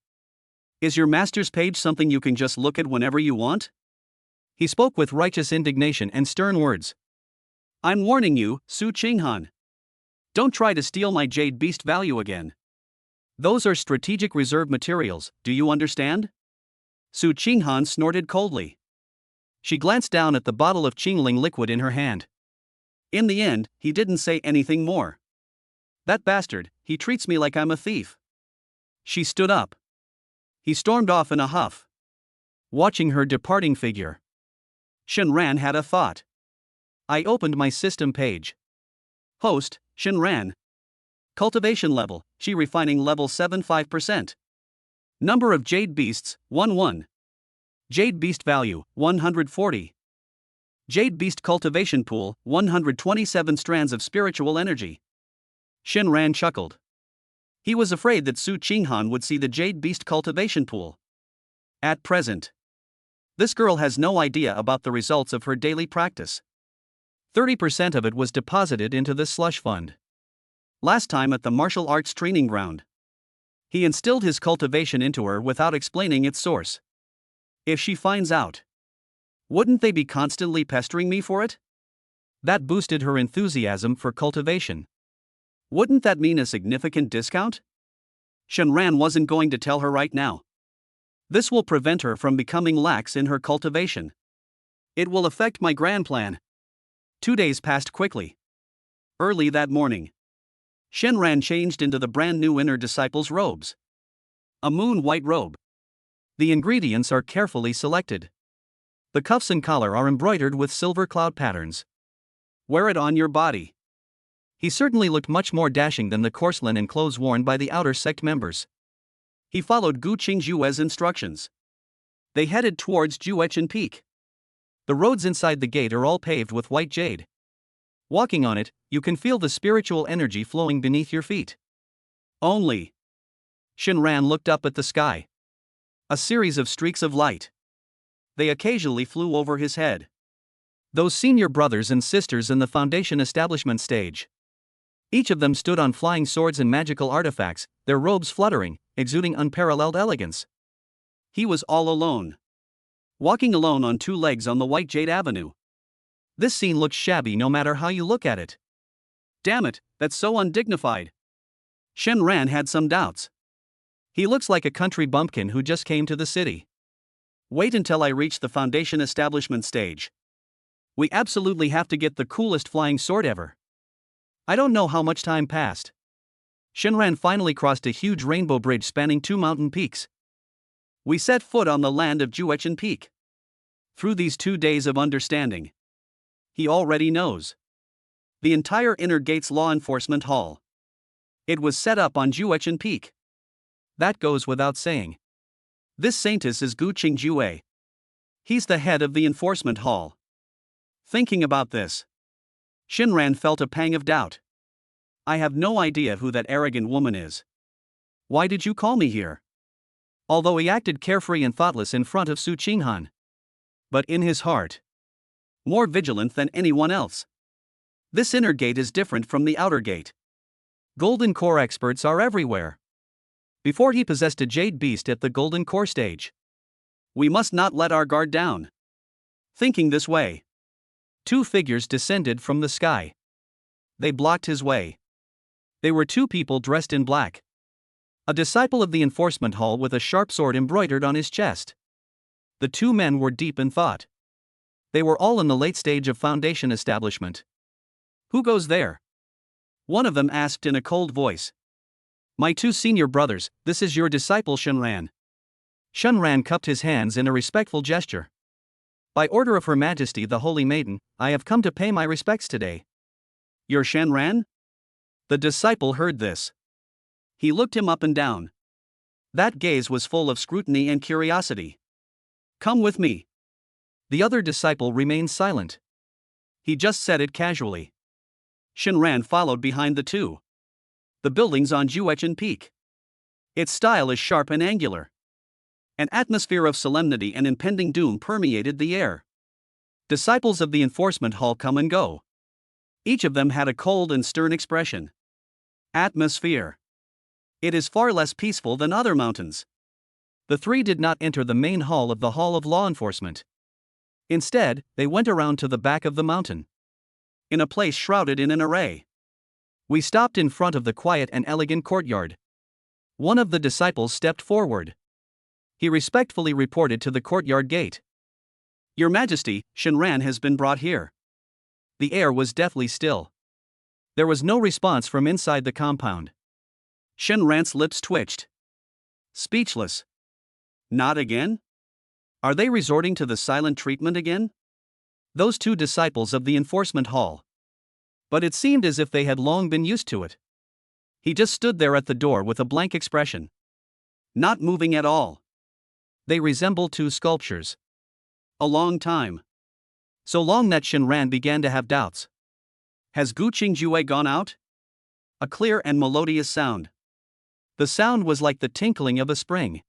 Is your master's page something you can just look at whenever you want? He spoke with righteous indignation and stern words. I'm warning you, Su Qinghan. Don't try to steal my jade beast value again. Those are strategic reserve materials, do you understand? Su Qinghan snorted coldly. She glanced down at the bottle of Qingling liquid in her hand. In the end, he didn't say anything more. That bastard, he treats me like I'm a thief. She stood up. He stormed off in a huff. Watching her departing figure, Shinran had a thought. I opened my system page. Host, Shinran. Cultivation level, She refining level 75%. Number of jade beasts, 1-1. Jade beast value, 140. Jade beast cultivation pool, 127 strands of spiritual energy. Shinran chuckled. He was afraid that Su Qinghan would see the jade beast cultivation pool. At present, this girl has no idea about the results of her daily practice. 30% of it was deposited into this slush fund. Last time at the martial arts training ground, he instilled his cultivation into her without explaining its source. If she finds out, wouldn't they be constantly pestering me for it? That boosted her enthusiasm for cultivation. Wouldn't that mean a significant discount? Shinran wasn't going to tell her right now. This will prevent her from becoming lax in her cultivation. It will affect my grand plan. 2 days passed quickly. Early that morning, Shinran changed into the brand new inner disciple's robes. A moon-white robe. The ingredients are carefully selected. The cuffs and collar are embroidered with silver cloud patterns. Wear it on your body. He certainly looked much more dashing than the coarse linen clothes worn by the outer sect members. He followed Gu Qingjue's instructions. They headed towards Juechen Peak. The roads inside the gate are all paved with white jade. Walking on it, you can feel the spiritual energy flowing beneath your feet. Only. Shinran looked up at the sky. A series of streaks of light. They occasionally flew over his head. Those senior brothers and sisters in the Foundation establishment stage. Each of them stood on flying swords and magical artifacts, their robes fluttering, exuding unparalleled elegance. He was all alone. Walking alone on 2 legs on the white jade avenue. This scene looks shabby no matter how you look at it. Damn it, that's so undignified. Shinran had some doubts. He looks like a country bumpkin who just came to the city. Wait until I reach the Foundation establishment stage. We absolutely have to get the coolest flying sword ever. I don't know how much time passed. Shinran finally crossed a huge rainbow bridge spanning 2 mountain peaks. We set foot on the land of Juechen Peak. Through these 2 days of understanding, he already knows the entire Inner Gates Law Enforcement Hall. It was set up on Juechen Peak. That goes without saying. This saintess is Gu Qingjue. He's the head of the enforcement hall. Thinking about this, Shinran felt a pang of doubt. I have no idea who that arrogant woman is. Why did you call me here? Although he acted carefree and thoughtless in front of Su Qinghan, but in his heart, more vigilant than anyone else. This inner gate is different from the outer gate. Golden Core experts are everywhere. Before he possessed a jade beast at the Golden Core stage. We must not let our guard down. Thinking this way, 2 figures descended from the sky. They blocked his way. They were 2 people dressed in black. A disciple of the enforcement hall with a sharp sword embroidered on his chest. The 2 men were deep in thought. They were all in the late stage of Foundation establishment. Who goes there? One of them asked in a cold voice. My 2 senior brothers, this is your disciple Shinran. Shinran cupped his hands in a respectful gesture. By order of Her Majesty the Holy Maiden, I have come to pay my respects today. You're Shinran? The disciple heard this. He looked him up and down. That gaze was full of scrutiny and curiosity. Come with me. The other disciple remained silent. He just said it casually. Shinran followed behind the 2. The building's on Juechen Peak. Its style is sharp and angular. An atmosphere of solemnity and impending doom permeated the air. Disciples of the enforcement hall come and go. Each of them had a cold and stern expression. Atmosphere. It is far less peaceful than other mountains. The three did not enter the main hall of the Hall of Law Enforcement. Instead, they went around to the back of the mountain, in a place shrouded in an array. We stopped in front of the quiet and elegant courtyard. One of the disciples stepped forward. He respectfully reported to the courtyard gate. "Your Majesty, Shenran has been brought here." The air was deathly still. There was no response from inside the compound. Shenran's lips twitched. Speechless. Not again? Are they resorting to the silent treatment again? Those two disciples of the enforcement hall. But it seemed as if they had long been used to it. He just stood there at the door with a blank expression, not moving at all. They resembled two sculptures. A long time. So long that Shenran began to have doubts. Has Gu Qingjue gone out? A clear and melodious sound. The sound was like the tinkling of a spring.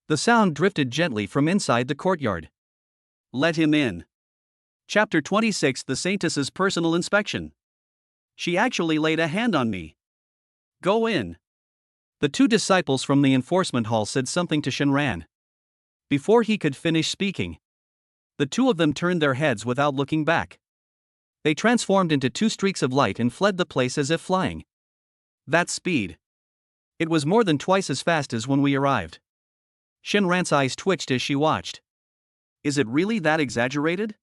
The sound drifted gently from inside the courtyard. Let him in. Chapter 26. The Saintess's personal inspection. She actually laid a hand on me. Go in. The two disciples from the enforcement hall said something to Shenran. Before he could finish speaking, the two of them turned their heads without looking back. They transformed into two streaks of light and fled the place as if flying. That speed. It was more than twice as fast as when we arrived. Shenran's eyes twitched as she watched. Is it really that exaggerated?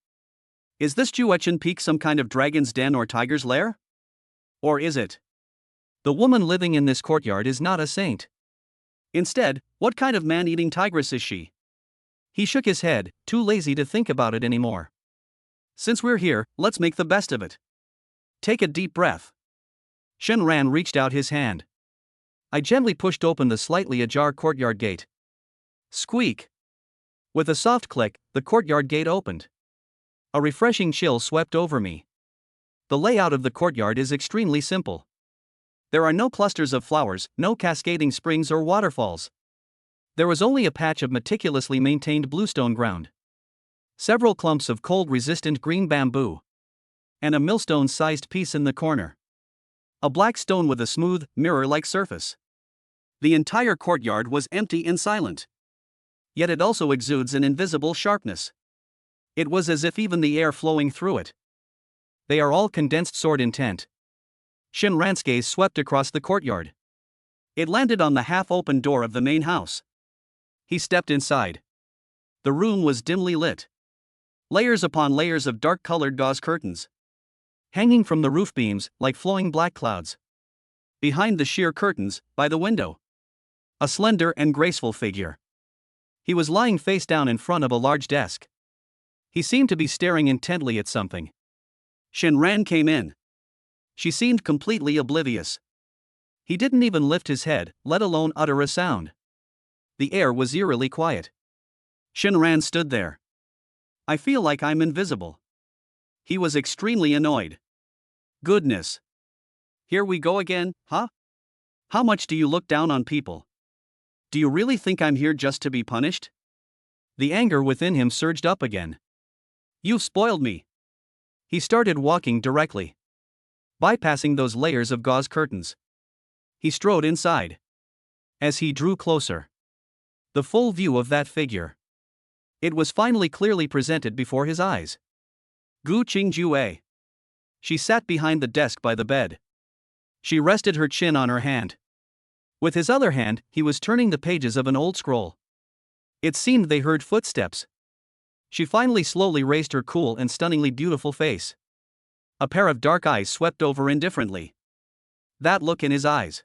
Is this Juechen Peak some kind of dragon's den or tiger's lair? Or is it? The woman living in this courtyard is not a saint. Instead, what kind of man-eating tigress is she? He shook his head, too lazy to think about it anymore. Since we're here, let's make the best of it. Take a deep breath. Shenran reached out his hand. I gently pushed open the slightly ajar courtyard gate. Squeak. With a soft click, the courtyard gate opened. A refreshing chill swept over me. The layout of the courtyard is extremely simple. There are no clusters of flowers, no cascading springs or waterfalls. There was only a patch of meticulously maintained bluestone ground. Several clumps of cold-resistant green bamboo. And a millstone-sized piece in the corner. A black stone with a smooth, mirror-like surface. The entire courtyard was empty and silent. Yet it also exudes an invisible sharpness. It was as if even the air flowing through it. They are all condensed sword intent. Shenran's gaze swept across the courtyard. It landed on the half-open door of the main house. He stepped inside. The room was dimly lit. Layers upon layers of dark-colored gauze curtains, hanging from the roof beams like flowing black clouds. Behind the sheer curtains, by the window, a slender and graceful figure. He was lying face down in front of a large desk. He seemed to be staring intently at something. Shenran came in. She seemed completely oblivious. He didn't even lift his head, let alone utter a sound. The air was eerily quiet. Shenran stood there. I feel like I'm invisible. He was extremely annoyed. Goodness. Here we go again, huh? How much do you look down on people? Do you really think I'm here just to be punished? The anger within him surged up again. You've spoiled me. He started walking directly, bypassing those layers of gauze curtains. He strode inside. As he drew closer, the full view of that figure. It was finally clearly presented before his eyes. Gu Qingjue. She sat behind the desk by the bed. She rested her chin on her hand. With his other hand, he was turning the pages of an old scroll. It seemed they heard footsteps. She finally slowly raised her cool and stunningly beautiful face. A pair of dark eyes swept over indifferently. That look in his eyes.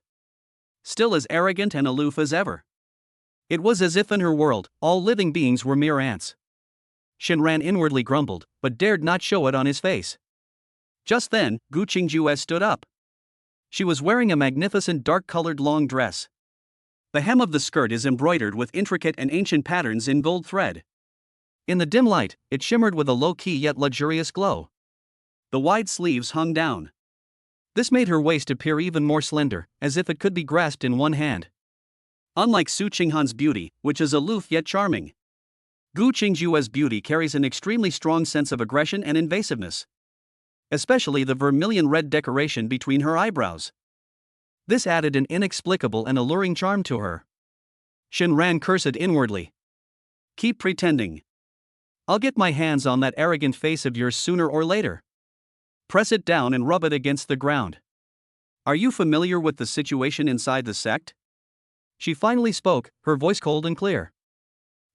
Still as arrogant and aloof as ever. It was as if in her world, all living beings were mere ants. Shenran inwardly grumbled, but dared not show it on his face. Just then, Gu Qingjue stood up. She was wearing a magnificent dark-colored long dress. The hem of the skirt is embroidered with intricate and ancient patterns in gold thread. In the dim light, it shimmered with a low-key yet luxurious glow. The wide sleeves hung down. This made her waist appear even more slender, as if it could be grasped in one hand. Unlike Su Qinghan's beauty, which is aloof yet charming. Gu Qingjue's beauty carries an extremely strong sense of aggression and invasiveness, especially the vermilion red decoration between her eyebrows. This added an inexplicable and alluring charm to her. Shinran cursed inwardly. Keep pretending. I'll get my hands on that arrogant face of yours sooner or later. Press it down and rub it against the ground. Are you familiar with the situation inside the sect? She finally spoke, her voice cold and clear.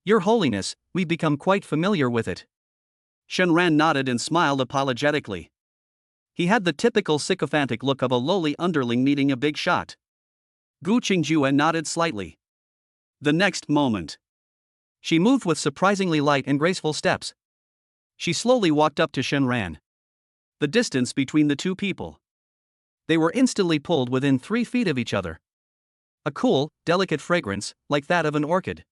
Your Holiness, we've become quite familiar with it. Shinran nodded and smiled apologetically. He had the typical sycophantic look of a lowly underling needing a big shot. Gu Qingjue nodded slightly. The next moment, she moved with surprisingly light and graceful steps. She slowly walked up to Shinran. The distance between the two people. They were instantly pulled within 3 feet of each other. A cool, delicate fragrance, like that of an orchid.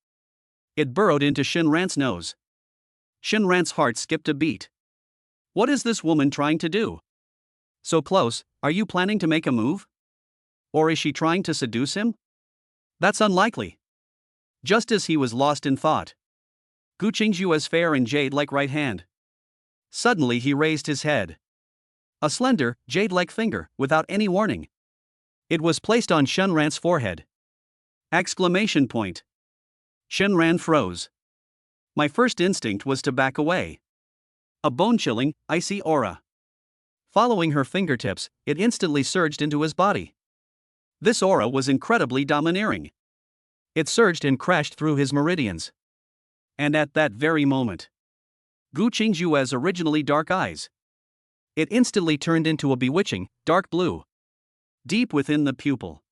It burrowed into Shinran's nose. Shinran's heart skipped a beat. What is this woman trying to do? So close, are you planning to make a move? Or is she trying to seduce him? That's unlikely. Just as he was lost in thought, Gu Qingjue's fair and jade-like right hand. Suddenly he raised his head. A slender, jade-like finger, without any warning. It was placed on Shinran's forehead. Exclamation point. Shinran froze. My first instinct was to back away. A bone-chilling, icy aura. Following her fingertips, it instantly surged into his body. This aura was incredibly domineering. It surged and crashed through his meridians. And at that very moment, Gu Qingjue's originally dark eyes. It instantly turned into a bewitching, dark blue. Deep within the pupil.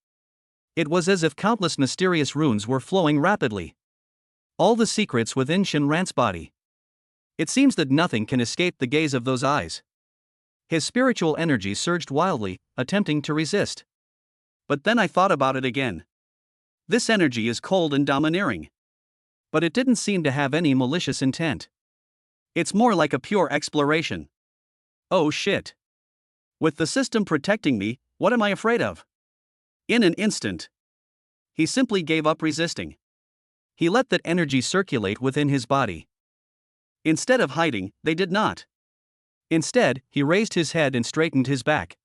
It was as if countless mysterious runes were flowing rapidly. All the secrets within Shinran's body. It seems that nothing can escape the gaze of those eyes. His spiritual energy surged wildly, attempting to resist. But then I thought about it again. This energy is cold and domineering. But it didn't seem to have any malicious intent. It's more like a pure exploration. Oh shit. With the system protecting me, what am I afraid of? In an instant, he simply gave up resisting. He let that energy circulate within his body. Instead of hiding, they did not. Instead, he raised his head and straightened his back.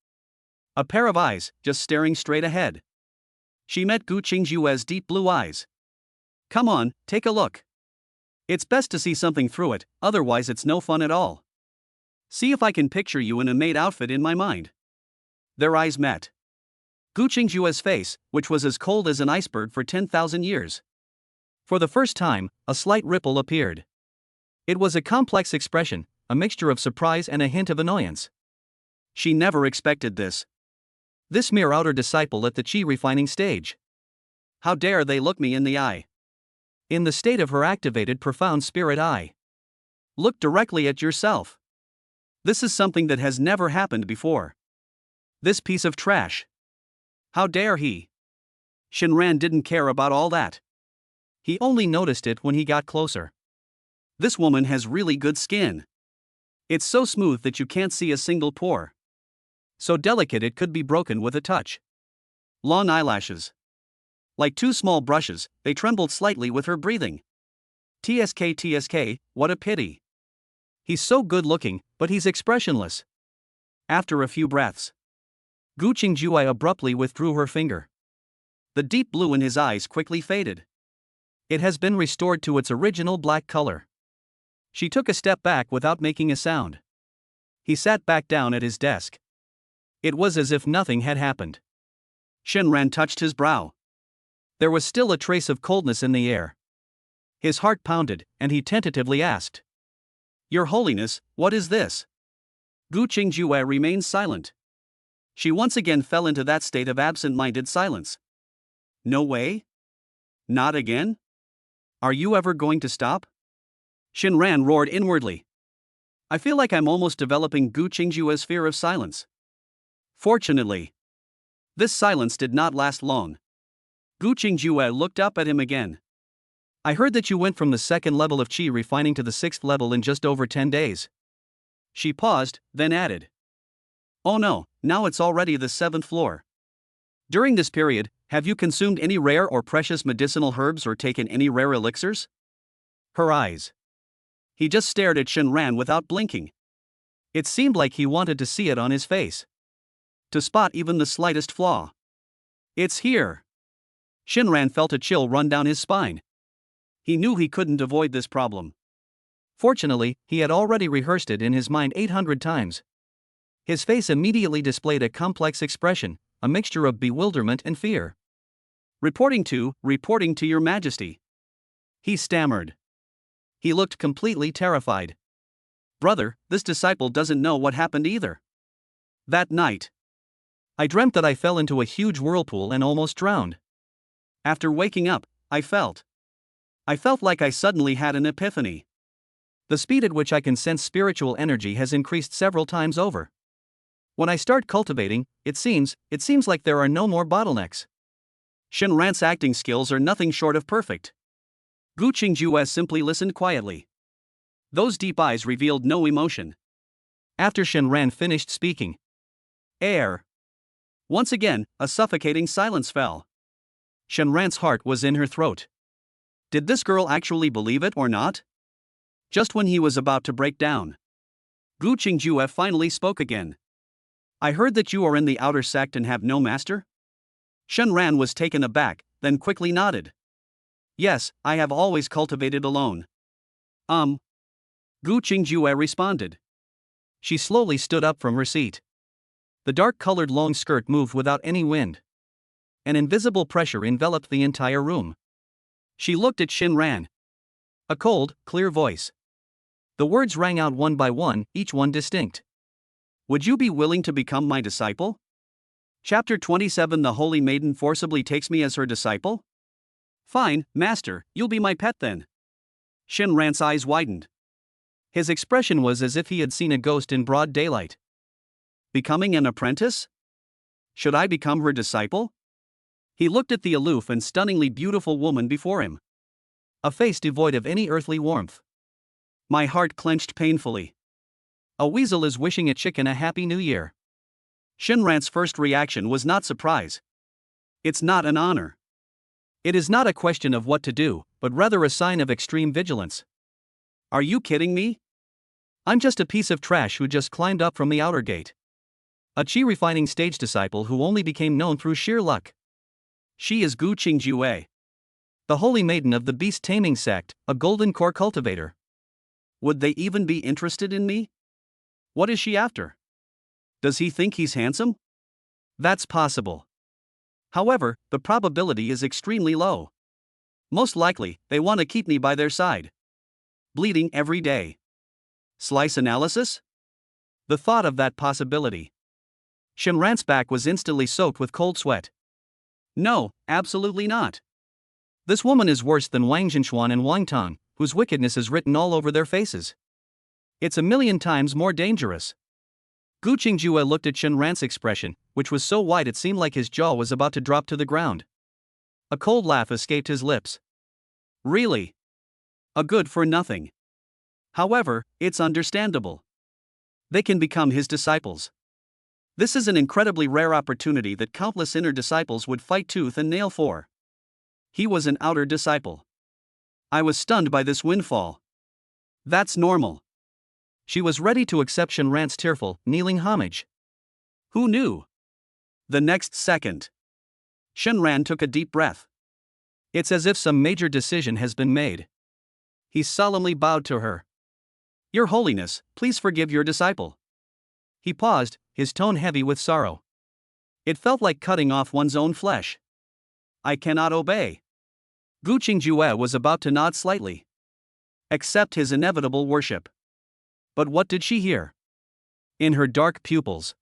A pair of eyes, just staring straight ahead. She met Gu Qingjue's deep blue eyes. Come on, take a look. It's best to see something through it, otherwise it's no fun at all. See if I can picture you in a maid outfit in my mind. Their eyes met. Gu Qingjue's face, which was as cold as an iceberg for 10,000 years. For the first time, a slight ripple appeared. It was a complex expression, a mixture of surprise and a hint of annoyance. She never expected this. This mere outer disciple at the chi refining stage. How dare they look me in the eye? In the state of her activated profound spirit eye. Look directly at yourself. This is something that has never happened before. This piece of trash. How dare he? Shinran didn't care about all that. He only noticed it when he got closer. This woman has really good skin. It's so smooth that you can't see a single pore. So delicate it could be broken with a touch. Long eyelashes. Like 2 small brushes, they trembled slightly with her breathing. TSK, what a pity. He's so good looking, but he's expressionless. After a few breaths, Gu Qingjue abruptly withdrew her finger. The deep blue in his eyes quickly faded. It has been restored to its original black color. She took a step back without making a sound. He sat back down at his desk. It was as if nothing had happened. Shinran touched his brow. There was still a trace of coldness in the air. His heart pounded, and he tentatively asked, Your Holiness, what is this? Gu Qingjue remained silent. She once again fell into that state of absent-minded silence. No way? Not again? Are you ever going to stop? Shinran roared inwardly. I feel like I'm almost developing Gu Qingjue's fear of silence. Fortunately, this silence did not last long. Gu Qingjue looked up at him again. I heard that you went from the 2nd level of Qi refining to the 6th level in just over 10 days. She paused, then added. Oh no, now it's already the 7th floor. During this period, have you consumed any rare or precious medicinal herbs or taken any rare elixirs? Her eyes. He just stared at Shinran without blinking. It seemed like he wanted to see it on his face. To spot even the slightest flaw. It's here. Shinran felt a chill run down his spine. He knew he couldn't avoid this problem. Fortunately, he had already rehearsed it in his mind 800 times. His face immediately displayed a complex expression, a mixture of bewilderment and fear. Reporting to your majesty. He stammered. He looked completely terrified. Brother, this disciple doesn't know what happened either. That night, I dreamt that I fell into a huge whirlpool and almost drowned. After waking up, I felt like I suddenly had an epiphany. The speed at which I can sense spiritual energy has increased several times over. When I start cultivating, it seems like there are no more bottlenecks. Shinran's acting skills are nothing short of perfect. Gu Qingjue simply listened quietly. Those deep eyes revealed no emotion. After Shinran finished speaking, once again, a suffocating silence fell. Shinran's heart was in her throat. Did this girl actually believe it or not? Just when he was about to break down, Gu Qingjue finally spoke again. I heard that you are in the outer sect and have no master? Shinran was taken aback, then quickly nodded. Yes, I have always cultivated alone. Gu Qingjue responded. She slowly stood up from her seat. The dark-colored long skirt moved without any wind. An invisible pressure enveloped the entire room. She looked at Shinran. A cold, clear voice. The words rang out one by one, each one distinct. Would you be willing to become my disciple? Chapter 27. The Holy Maiden forcibly takes me as her disciple? Fine, master, you'll be my pet then. Shinran's eyes widened. His expression was as if he had seen a ghost in broad daylight. Becoming an apprentice? Should I become her disciple? He looked at the aloof and stunningly beautiful woman before him. A face devoid of any earthly warmth. My heart clenched painfully. A weasel is wishing a chicken a happy new year. Shinran's first reaction was not surprise. It's not an honor. It is not a question of what to do, but rather a sign of extreme vigilance. Are you kidding me? I'm just a piece of trash who just climbed up from the outer gate. A chi refining stage disciple who only became known through sheer luck. She is Gu Qingjue, the holy maiden of the beast taming sect, a golden core cultivator. Would they even be interested in me? What is she after? Does he think he's handsome? That's possible. However, the probability is extremely low. Most likely, they want to keep me by their side. Bleeding every day. Slice analysis? The thought of that possibility. Shinran's back was instantly soaked with cold sweat. No, absolutely not. This woman is worse than Wang Jinshuan and Wang Tang, whose wickedness is written all over their faces. It's a million times more dangerous. Gu Qingjue looked at Shinran's expression, which was so wide it seemed like his jaw was about to drop to the ground. A cold laugh escaped his lips. Really? A good for nothing. However, it's understandable. They can become his disciples. This is an incredibly rare opportunity that countless inner disciples would fight tooth and nail for. He was an outer disciple. I was stunned by this windfall. That's normal. She was ready to accept Shinran's tearful, kneeling homage. Who knew? The next second, Shinran took a deep breath. It's as if some major decision has been made. He solemnly bowed to her. Your Holiness, please forgive your disciple. He paused, his tone heavy with sorrow. It felt like cutting off one's own flesh. I cannot obey. Gu Qingjue was about to nod slightly. Accept his inevitable worship. But what did she hear? In her dark pupils,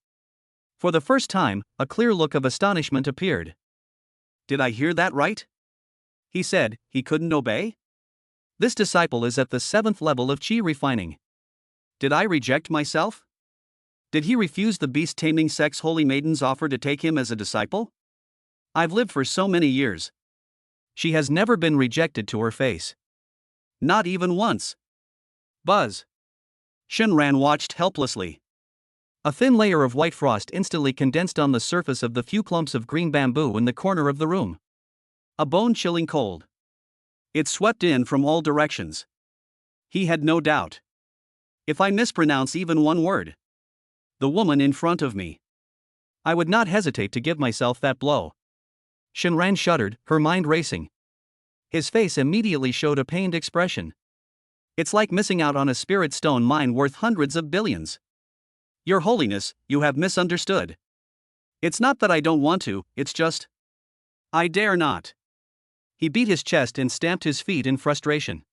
for the first time, a clear look of astonishment appeared. Did I hear that right? He said, he couldn't obey? This disciple is at the 7th level of chi refining. Did I reject myself? Did he refuse the beast taming sect's holy maiden's offer to take him as a disciple? I've lived for so many years. She has never been rejected to her face. Not even once. Buzz. Shinran watched helplessly. A thin layer of white frost instantly condensed on the surface of the few clumps of green bamboo in the corner of the room. A bone-chilling cold. It swept in from all directions. He had no doubt. If I mispronounce even one word, the woman in front of me, I would not hesitate to give myself that blow. Shinran shuddered, her mind racing. His face immediately showed a pained expression. It's like missing out on a spirit stone mine worth hundreds of billions. Your Holiness, you have misunderstood. It's not that I don't want to, it's just, I dare not. He beat his chest and stamped his feet in frustration.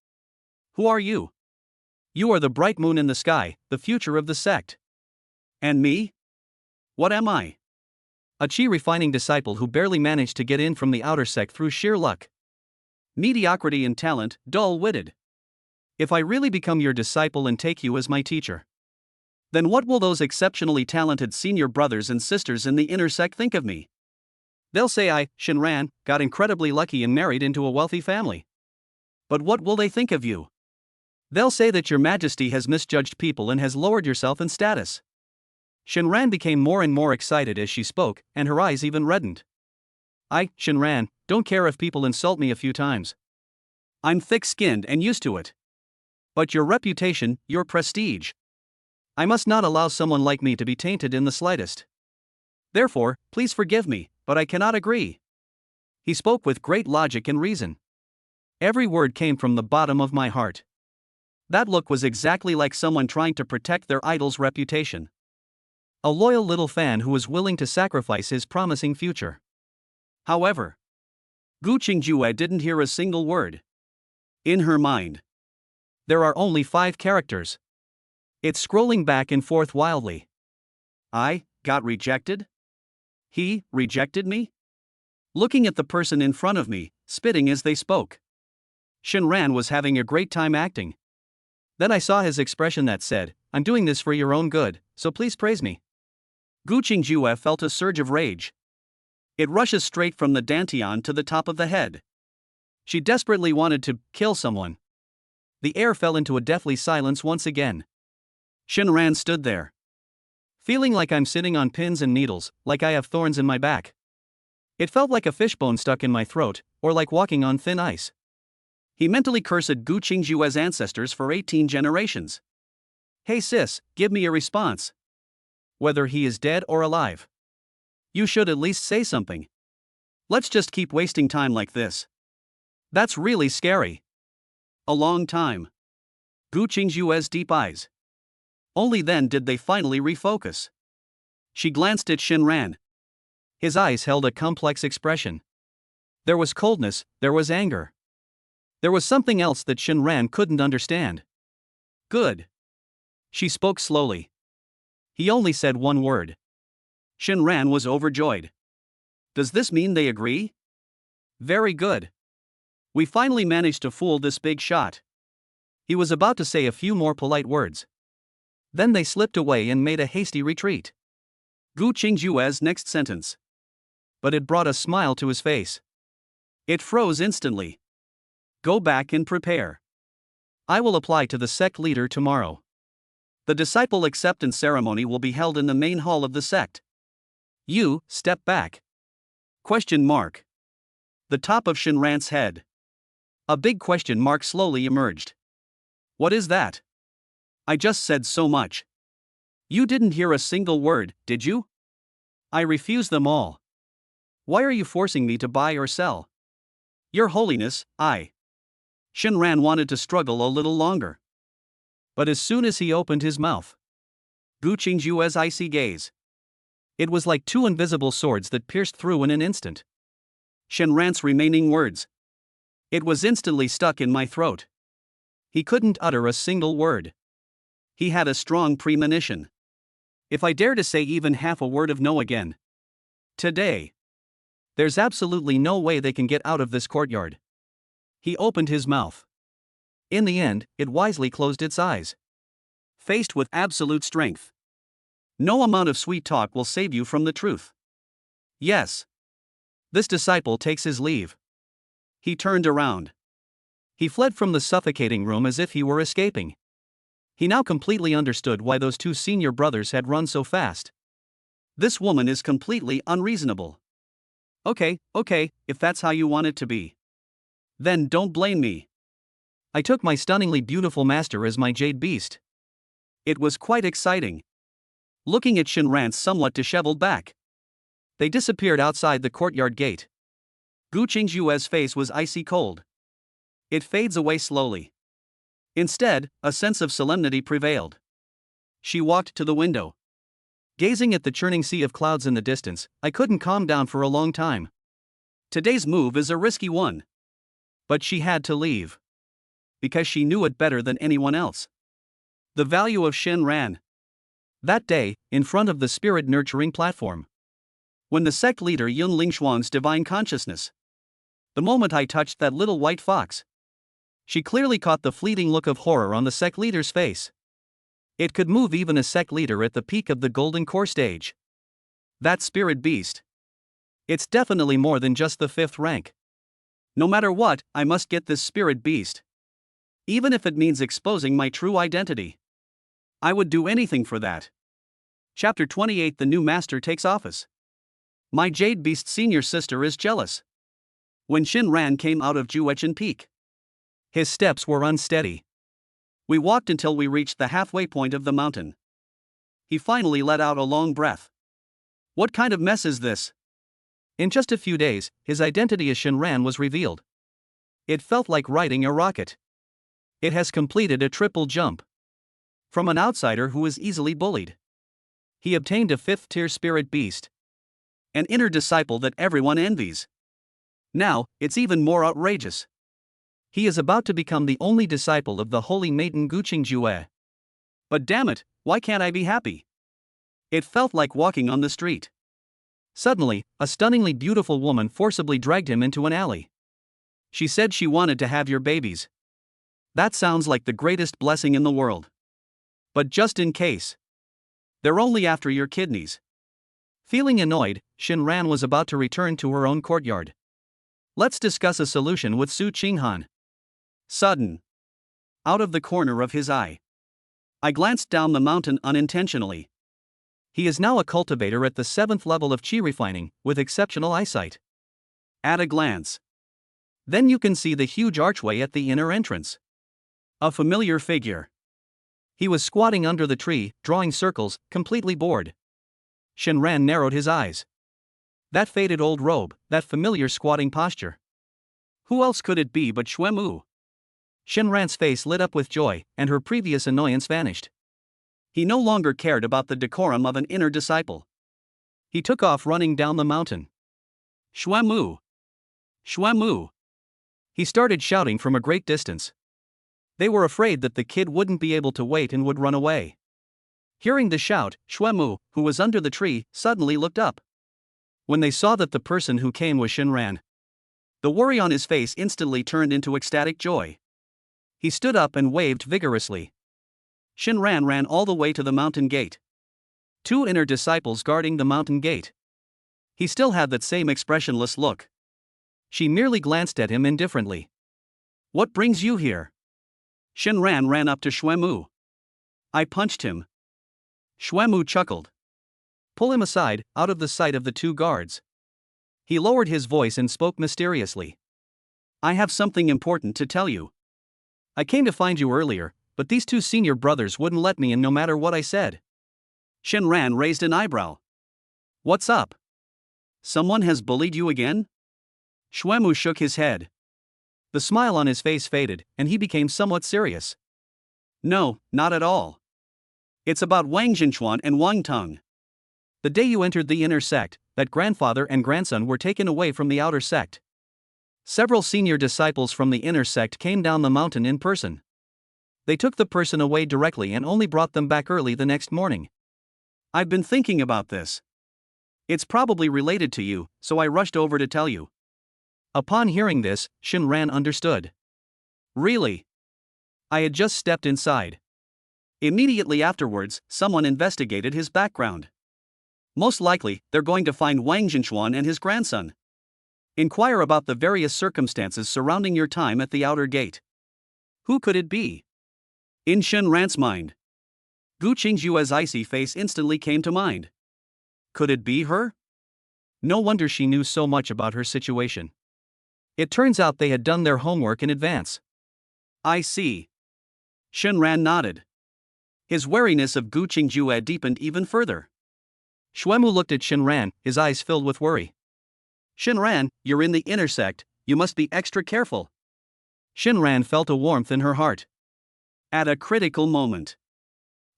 Who are you? You are the bright moon in the sky, the future of the sect. And me? What am I? A chi refining disciple who barely managed to get in from the outer sect through sheer luck. Mediocrity in talent, dull-witted. If I really become your disciple and take you as my teacher, then what will those exceptionally talented senior brothers and sisters in the inner sect think of me? They'll say I, Shinran, got incredibly lucky and married into a wealthy family. But what will they think of you? They'll say that your majesty has misjudged people and has lowered yourself in status. Shinran became more and more excited as she spoke, and her eyes even reddened. I, Shinran, don't care if people insult me a few times. I'm thick-skinned and used to it. But your reputation, your prestige. I must not allow someone like me to be tainted in the slightest. Therefore, please forgive me, but I cannot agree. He spoke with great logic and reason. Every word came from the bottom of my heart. That look was exactly like someone trying to protect their idol's reputation. A loyal little fan who was willing to sacrifice his promising future. However, Gu Qingjue didn't hear a single word. In her mind, there are only 5 characters. It's scrolling back and forth wildly. I got rejected? He rejected me? Looking at the person in front of me, spitting as they spoke. Shinran was having a great time acting. Then I saw his expression that said, I'm doing this for your own good, so please praise me. Gu Qingjue felt a surge of rage. It rushes straight from the dantian to the top of the head. She desperately wanted to kill someone. The air fell into a deathly silence once again. Shinran stood there, feeling like I'm sitting on pins and needles, like I have thorns in my back. It felt like a fishbone stuck in my throat, or like walking on thin ice. He mentally cursed Gu Qingjue's ancestors for 18 generations. Hey sis, give me a response. Whether he is dead or alive. You should at least say something. Let's just keep wasting time like this. That's really scary. A long time. Gu Qingjue's deep eyes. Only then did they finally refocus. She glanced at Shinran. His eyes held a complex expression. There was coldness, there was anger. There was something else that Shinran couldn't understand. Good. She spoke slowly. He only said one word. Shinran was overjoyed. Does this mean they agree? Very good. We finally managed to fool this big shot. He was about to say a few more polite words. Then they slipped away and made a hasty retreat. Gu Qingjue's next sentence. But it brought a smile to his face. It froze instantly. Go back and prepare. I will apply to the sect leader tomorrow. The disciple acceptance ceremony will be held in the main hall of the sect. You, step back. Question mark. The top of Shinran's head. A big question mark slowly emerged. What is that? I just said so much. You didn't hear a single word, did you? I refuse them all. Why are you forcing me to buy or sell? Your Holiness, I. Shinran wanted to struggle a little longer. But as soon as he opened his mouth, Gu Qingjue's icy gaze. It was like 2 invisible swords that pierced through in an instant. Shinran's remaining words. It was instantly stuck in my throat. He couldn't utter a single word. He had a strong premonition. If I dare to say even half a word of no again, today, there's absolutely no way they can get out of this courtyard. He opened his mouth. In the end, it wisely closed its eyes. Faced with absolute strength. No amount of sweet talk will save you from the truth. Yes. This disciple takes his leave. He turned around. He fled from the suffocating room as if he were escaping. He now completely understood why those 2 senior brothers had run so fast. This woman is completely unreasonable. Okay, if that's how you want it to be. Then don't blame me. I took my stunningly beautiful master as my jade beast. It was quite exciting. Looking at Shinran's somewhat disheveled back. They disappeared outside the courtyard gate. Gu Qingjue's face was icy cold. It fades away slowly. Instead, a sense of solemnity prevailed. She walked to the window. Gazing at the churning sea of clouds in the distance, I couldn't calm down for a long time. Today's move is a risky one. But she had to leave. Because she knew it better than anyone else. The value of Shinran. That day, in front of the spirit nurturing platform. When the sect leader Yun Lingshuang's divine consciousness. The moment I touched that little white fox. She clearly caught the fleeting look of horror on the sect leader's face. It could move even a sect leader at the peak of the golden core stage. That spirit beast. It's definitely more than just the 5th rank. No matter what, I must get this spirit beast. Even if it means exposing my true identity. I would do anything for that. Chapter 28. The new master takes office. My Jade Beast senior sister is jealous. When Shinran came out of Juechen Peak. His steps were unsteady. We walked until we reached the halfway point of the mountain. He finally let out a long breath. What kind of mess is this? In just a few days, his identity as Shinran was revealed. It felt like riding a rocket. It has completed a triple jump. From an outsider who is easily bullied. He obtained a 5th-tier spirit beast. An inner disciple that everyone envies. Now, it's even more outrageous. He is about to become the only disciple of the holy maiden Gu Qingjue. But damn it, why can't I be happy? It felt like walking on the street. Suddenly, a stunningly beautiful woman forcibly dragged him into an alley. She said she wanted to have your babies. That sounds like the greatest blessing in the world. But just in case. They're only after your kidneys. Feeling annoyed, Shinran was about to return to her own courtyard. Let's discuss a solution with Su Qinghan. Sudden. Out of the corner of his eye. I glanced down the mountain unintentionally. He is now a cultivator at the 7th level of Qi refining, with exceptional eyesight. At a glance. Then you can see the huge archway at the inner entrance. A familiar figure. He was squatting under the tree, drawing circles, completely bored. Shinran narrowed his eyes. That faded old robe, that familiar squatting posture. Who else could it be but Xuemu? Shinran's face lit up with joy, and her previous annoyance vanished. He no longer cared about the decorum of an inner disciple. He took off running down the mountain. Xuemu! Xuemu! He started shouting from a great distance. They were afraid that the kid wouldn't be able to wait and would run away. Hearing the shout, Xuemu, who was under the tree, suddenly looked up. When they saw that the person who came was Shinran, the worry on his face instantly turned into ecstatic joy. He stood up and waved vigorously. Shinran ran all the way to the mountain gate. 2 inner disciples guarding the mountain gate. He still had that same expressionless look. She merely glanced at him indifferently. What brings you here? Shinran ran up to Xuemu. I punched him. Xuemu chuckled. Pull him aside, out of the sight of the 2 guards. He lowered his voice and spoke mysteriously. I have something important to tell you. I came to find you earlier, but these 2 senior brothers wouldn't let me in no matter what I said. Shinran raised an eyebrow. What's up? Someone has bullied you again? Xuemu shook his head. The smile on his face faded, and he became somewhat serious. No, not at all. It's about Wang Jinchuan and Wang Teng. The day you entered the inner sect, that grandfather and grandson were taken away from the outer sect. Several senior disciples from the inner sect came down the mountain in person. They took the person away directly and only brought them back early the next morning. I've been thinking about this. It's probably related to you, so I rushed over to tell you. Upon hearing this, Shinran understood. Really? I had just stepped inside. Immediately afterwards, someone investigated his background. Most likely, they're going to find Wang Jinchuan and his grandson. Inquire about the various circumstances surrounding your time at the outer gate. Who could it be? In Shinran's mind. Gu Qingjue's icy face instantly came to mind. Could it be her? No wonder she knew so much about her situation. It turns out they had done their homework in advance. I see. Shenran nodded. His wariness of Gu Qingju had deepened even further. Xuemu looked at Shenran, his eyes filled with worry. Shenran, you're in the inner sect, you must be extra careful. Shenran felt a warmth in her heart. At a critical moment.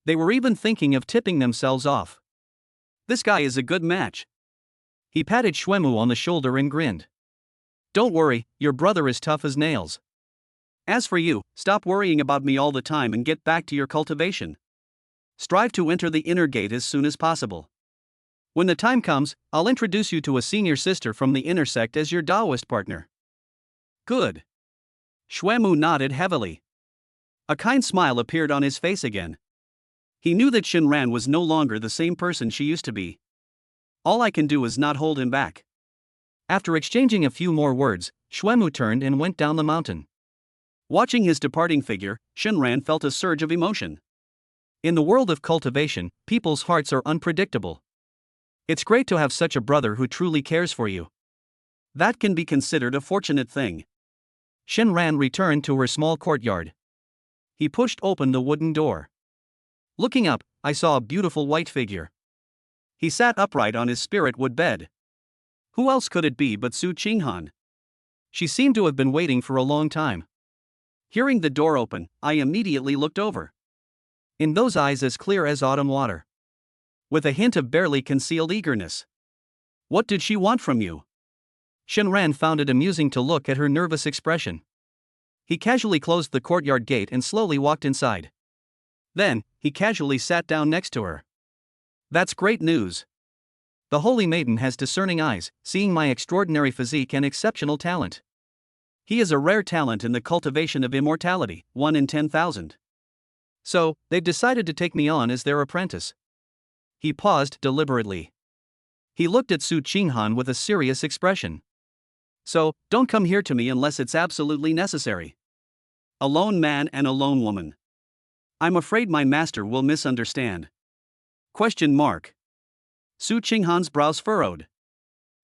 They were even thinking of tipping themselves off. This guy is a good match. He patted Xuemu on the shoulder and grinned. Don't worry, your brother is tough as nails. As for you, stop worrying about me all the time and get back to your cultivation. Strive to enter the inner gate as soon as possible. When the time comes, I'll introduce you to a senior sister from the inner sect as your Taoist partner. Good. Xuemu nodded heavily. A kind smile appeared on his face again. He knew that Shenran was no longer the same person she used to be. All I can do is not hold him back. After exchanging a few more words, Xuemu turned and went down the mountain. Watching his departing figure, Shenran felt a surge of emotion. In the world of cultivation, people's hearts are unpredictable. It's great to have such a brother who truly cares for you. That can be considered a fortunate thing. Shenran returned to her small courtyard. He pushed open the wooden door. Looking up, I saw a beautiful white figure. He sat upright on his spirit wood bed. Who else could it be but Su Qinghan? She seemed to have been waiting for a long time. Hearing the door open, I immediately looked over. In those eyes as clear as autumn water. With a hint of barely concealed eagerness. What did she want from you? Shenran found it amusing to look at her nervous expression. He casually closed the courtyard gate and slowly walked inside. Then, he casually sat down next to her. That's great news. The holy maiden has discerning eyes, seeing my extraordinary physique and exceptional talent. He is a rare talent in the cultivation of immortality, 1 in 10,000. So, they've decided to take me on as their apprentice. He paused deliberately. He looked at Su Qinghan with a serious expression. So, don't come here to me unless it's absolutely necessary. A lone man and a lone woman. I'm afraid my master will misunderstand. Question mark. Su Qinghan's brows furrowed.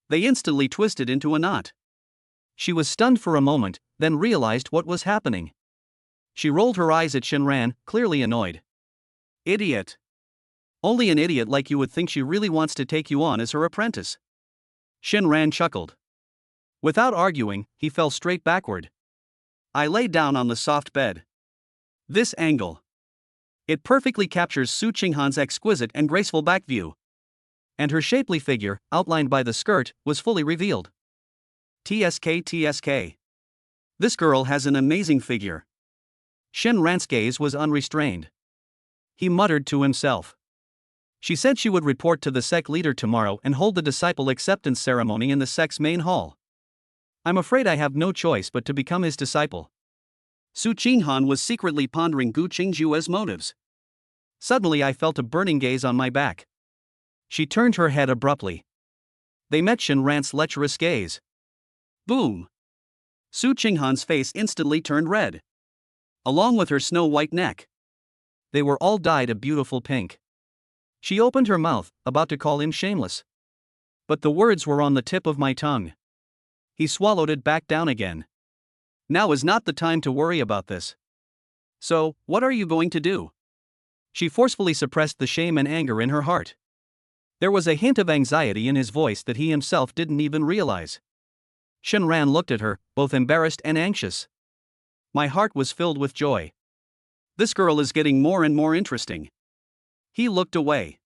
They instantly twisted into a knot. She was stunned for a moment, then realized what was happening. She rolled her eyes at Shenran, clearly annoyed. Idiot. Only an idiot like you would think she really wants to take you on as her apprentice. Shenran chuckled. Without arguing, he fell straight backward. I lay down on the soft bed. This angle. It perfectly captures Su Qinghan's exquisite and graceful back view. And her shapely figure, outlined by the skirt, was fully revealed. TSK. This girl has an amazing figure. Shenran's gaze was unrestrained. He muttered to himself. She said she would report to the sect leader tomorrow and hold the disciple acceptance ceremony in the sect's main hall. I'm afraid I have no choice but to become his disciple. Su Qinghan was secretly pondering Gu Qingju's motives. Suddenly I felt a burning gaze on my back. She turned her head abruptly. They met Shenran's lecherous gaze. Boom! Su Qinghan's face instantly turned red. Along with her snow-white neck. They were all dyed a beautiful pink. She opened her mouth, about to call him shameless. But the words were on the tip of my tongue. He swallowed it back down again. Now is not the time to worry about this. So, what are you going to do? She forcefully suppressed the shame and anger in her heart. There was a hint of anxiety in his voice that he himself didn't even realize. Shenran looked at her, both embarrassed and anxious. My heart was filled with joy. This girl is getting more and more interesting. He looked away.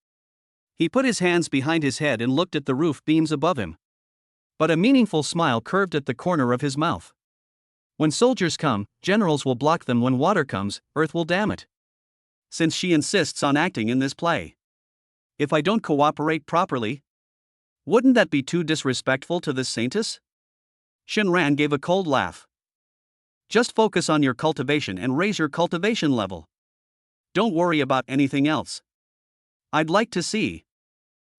He put his hands behind his head and looked at the roof beams above him. But a meaningful smile curved at the corner of his mouth. When soldiers come, generals will block them. When water comes, earth will dam it. Since she insists on acting in this play. If I don't cooperate properly, wouldn't that be too disrespectful to this saintess? Shenran gave a cold laugh. Just focus on your cultivation and raise your cultivation level. Don't worry about anything else. I'd like to see.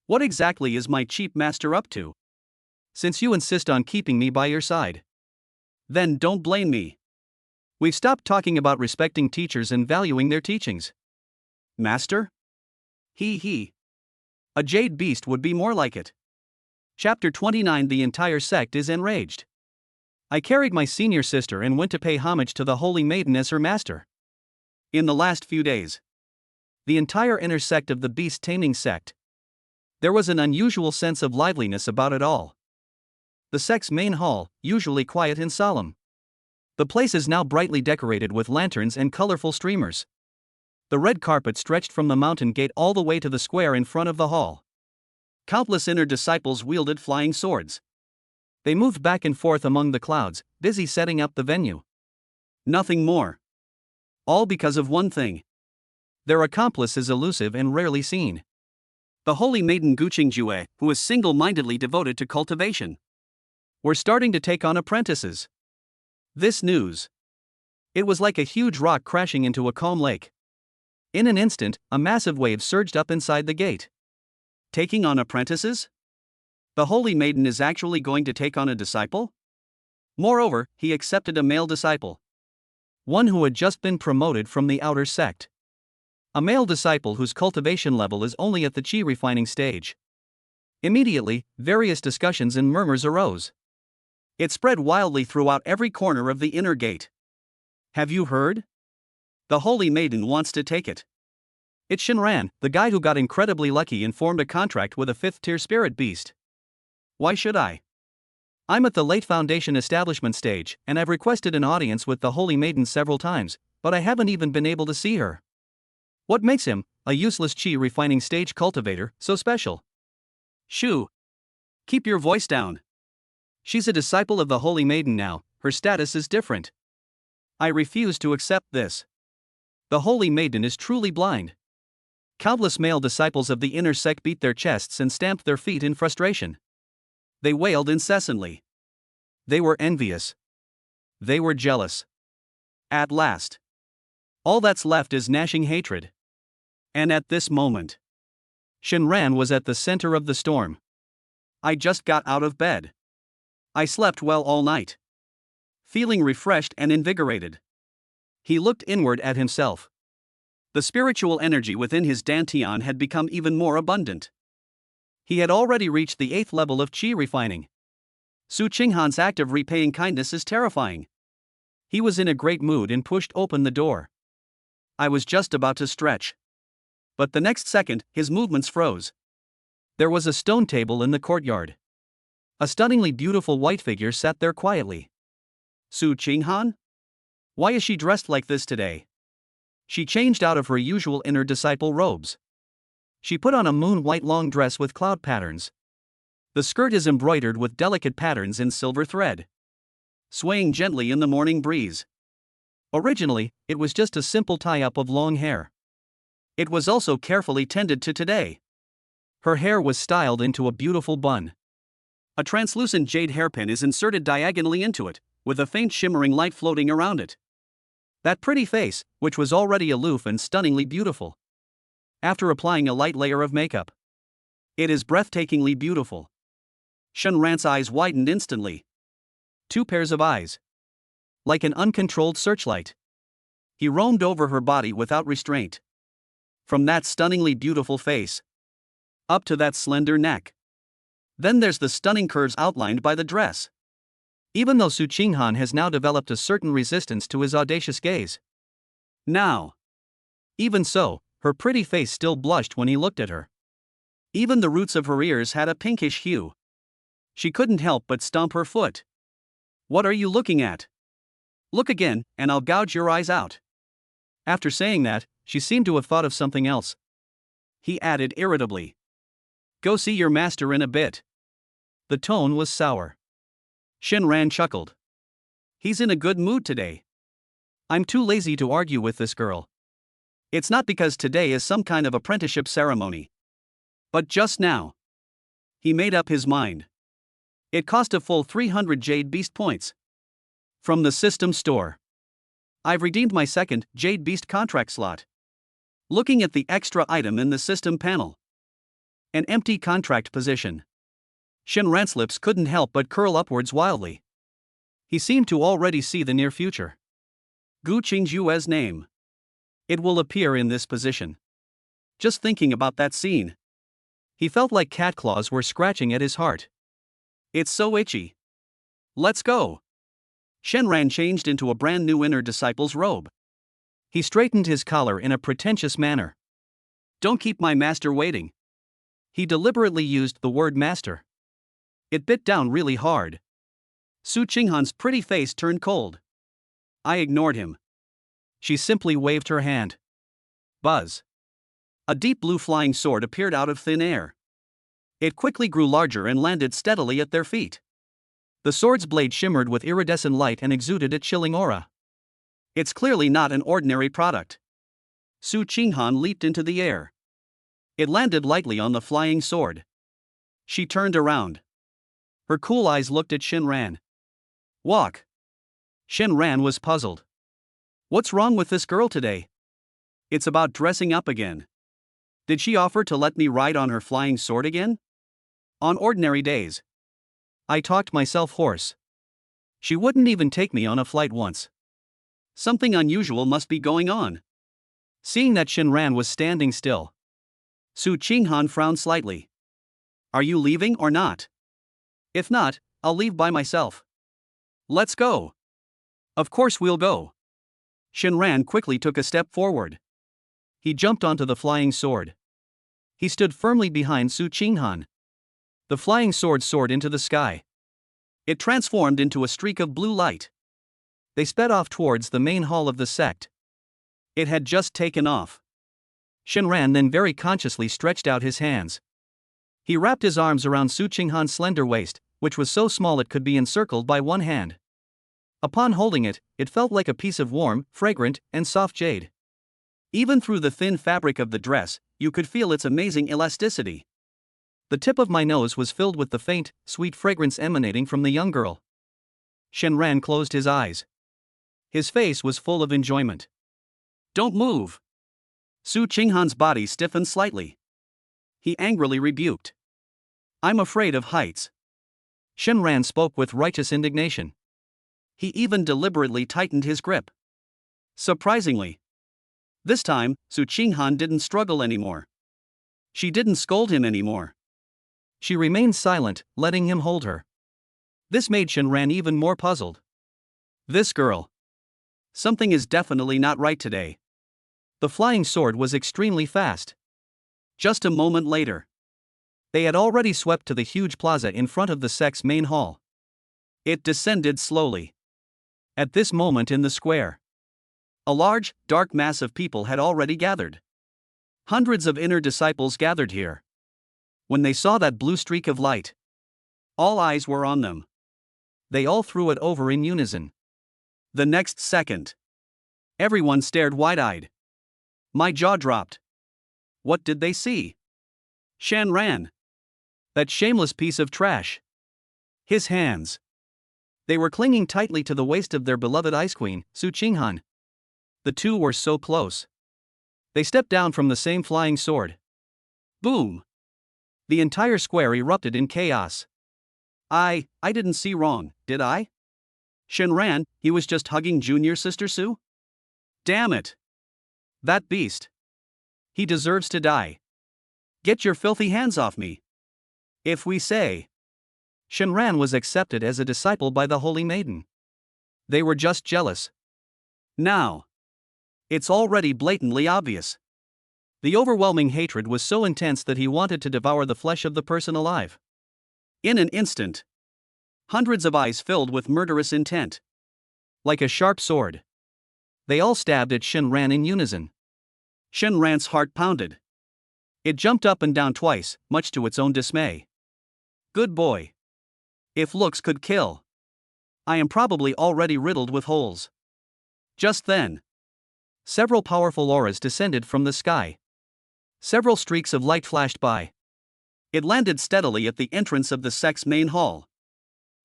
What exactly is my cheap master up to? Since you insist on keeping me by your side. Then don't blame me. We've stopped talking about respecting teachers and valuing their teachings. Master? He. A jade beast would be more like it. Chapter 29. The entire sect is enraged. I carried my senior sister and went to pay homage to the Holy Maiden as her master. In the last few days, the entire inner sect of the beast taming sect, there was an unusual sense of liveliness about it all. The sect's main hall, usually quiet and solemn. The place is now brightly decorated with lanterns and colorful streamers. The red carpet stretched from the mountain gate all the way to the square in front of the hall. Countless inner disciples wielded flying swords. They moved back and forth among the clouds, busy setting up the venue. Nothing more. All because of one thing. Their accomplice is elusive and rarely seen. The Holy Maiden Guqingjue, who is single-mindedly devoted to cultivation. We're starting to take on apprentices. This news. It was like a huge rock crashing into a calm lake. In an instant, a massive wave surged up inside the gate. Taking on apprentices? The Holy Maiden is actually going to take on a disciple? Moreover, he accepted a male disciple. One who had just been promoted from the outer sect. A male disciple whose cultivation level is only at the chi refining stage. Immediately, various discussions and murmurs arose. It spread wildly throughout every corner of the inner gate. Have you heard? The Holy Maiden wants to take it. It's Shinran, the guy who got incredibly lucky and formed a contract with a 5th-tier spirit beast. Why should I? I'm at the late foundation establishment stage, and I've requested an audience with the Holy Maiden several times, but I haven't even been able to see her. What makes him, a useless chi refining stage cultivator, so special? Shoo! Keep your voice down. She's a disciple of the Holy Maiden now, her status is different. I refuse to accept this. The Holy Maiden is truly blind. Countless male disciples of the inner sect beat their chests and stamped their feet in frustration. They wailed incessantly. They were envious. They were jealous. At last, all that's left is gnashing hatred. And at this moment, Shinran was at the center of the storm. I just got out of bed. I slept well all night. Feeling refreshed and invigorated. He looked inward at himself. The spiritual energy within his dantian had become even more abundant. He had already reached the 8th level of chi refining. Su Qinghan's act of repaying kindness is terrifying. He was in a great mood and pushed open the door. I was just about to stretch. But the next second, his movements froze. There was a stone table in the courtyard. A stunningly beautiful white figure sat there quietly. Su Qinghan? Why is she dressed like this today? She changed out of her usual inner disciple robes. She put on a moon-white long dress with cloud patterns. The skirt is embroidered with delicate patterns in silver thread, swaying gently in the morning breeze. Originally, it was just a simple tie-up of long hair. It was also carefully tended to today. Her hair was styled into a beautiful bun. A translucent jade hairpin is inserted diagonally into it, with a faint shimmering light floating around it. That pretty face, which was already aloof and stunningly beautiful. After applying a light layer of makeup, it is breathtakingly beautiful. Shinran's eyes widened instantly. 2 pairs of eyes. Like an uncontrolled searchlight. He roamed over her body without restraint. From that stunningly beautiful face, up to that slender neck. Then there's the stunning curves outlined by the dress. Even though Su Qinghan has now developed a certain resistance to his audacious gaze. Now, even so, her pretty face still blushed when he looked at her. Even the roots of her ears had a pinkish hue. She couldn't help but stomp her foot. What are you looking at? Look again, and I'll gouge your eyes out. After saying that, she seemed to have thought of something else. He added irritably. Go see your master in a bit. The tone was sour. Shinran chuckled. He's in a good mood today. I'm too lazy to argue with this girl. It's not because today is some kind of apprenticeship ceremony. But just now, he made up his mind. It cost a full 300 Jade Beast points. From the system store. I've redeemed my second Jade Beast contract slot. Looking at the extra item in the system panel. An empty contract position. Shinran's lips couldn't help but curl upwards wildly. He seemed to already see the near future. Guqingjue's name. It will appear in this position. Just thinking about that scene. He felt like cat claws were scratching at his heart. It's so itchy. Let's go. Shenran changed into a brand new inner disciple's robe. He straightened his collar in a pretentious manner. Don't keep my master waiting. He deliberately used the word master. It bit down really hard. Su Qinghan's pretty face turned cold. I ignored him. She simply waved her hand. Buzz. A deep blue flying sword appeared out of thin air. It quickly grew larger and landed steadily at their feet. The sword's blade shimmered with iridescent light and exuded a chilling aura. It's clearly not an ordinary product. Su Qinghan leaped into the air. It landed lightly on the flying sword. She turned around. Her cool eyes looked at Shenran. Walk. Shenran was puzzled. What's wrong with this girl today? It's about dressing up again. Did she offer to let me ride on her flying sword again? On ordinary days. I talked myself hoarse. She wouldn't even take me on a flight once. Something unusual must be going on. Seeing that Shenran was standing still, Su Qinghan frowned slightly. Are you leaving or not? If not, I'll leave by myself. Let's go. Of course we'll go. Shenran quickly took a step forward. He jumped onto the flying sword. He stood firmly behind Su Qinghan. The flying sword soared into the sky. It transformed into a streak of blue light. They sped off towards the main hall of the sect. It had just taken off. Shenran then very consciously stretched out his hands. He wrapped his arms around Su Qinghan's slender waist, which was so small it could be encircled by one hand. Upon holding it, it felt like a piece of warm, fragrant, and soft jade. Even through the thin fabric of the dress, you could feel its amazing elasticity. The tip of my nose was filled with the faint, sweet fragrance emanating from the young girl. Shenran closed his eyes. His face was full of enjoyment. Don't move. Su Qinghan's body stiffened slightly. He angrily rebuked. I'm afraid of heights. Shenran spoke with righteous indignation. He even deliberately tightened his grip. Surprisingly, this time, Su Qinghan didn't struggle anymore. She didn't scold him anymore. She remained silent, letting him hold her. This made Shenran even more puzzled. This girl. Something is definitely not right today. The flying sword was extremely fast. Just a moment later, they had already swept to the huge plaza in front of the sect's main hall. It descended slowly. At this moment in the square, a large, dark mass of people had already gathered. Hundreds of inner disciples gathered here. When they saw that blue streak of light, all eyes were on them. They all threw it over in unison. The next second, everyone stared wide-eyed. My jaw dropped. What did they see? Shenran. That shameless piece of trash. His hands. They were clinging tightly to the waist of their beloved ice queen, Su Qinghan. The two were so close. They stepped down from the same flying sword. Boom! The entire square erupted in chaos. I didn't see wrong, did I? Shenran, he was just hugging junior sister Su? Damn it! That beast. He deserves to die. Get your filthy hands off me. If we say. Shenran was accepted as a disciple by the Holy Maiden. They were just jealous. Now. It's already blatantly obvious. The overwhelming hatred was so intense that he wanted to devour the flesh of the person alive. In an instant, hundreds of eyes filled with murderous intent. Like a sharp sword, they all stabbed at Shenran in unison. Shenran's heart pounded. It jumped up and down twice, much to its own dismay. Good boy. If looks could kill, I am probably already riddled with holes. Just then, several powerful auras descended from the sky. Several streaks of light flashed by. It landed steadily at the entrance of the sect's main hall.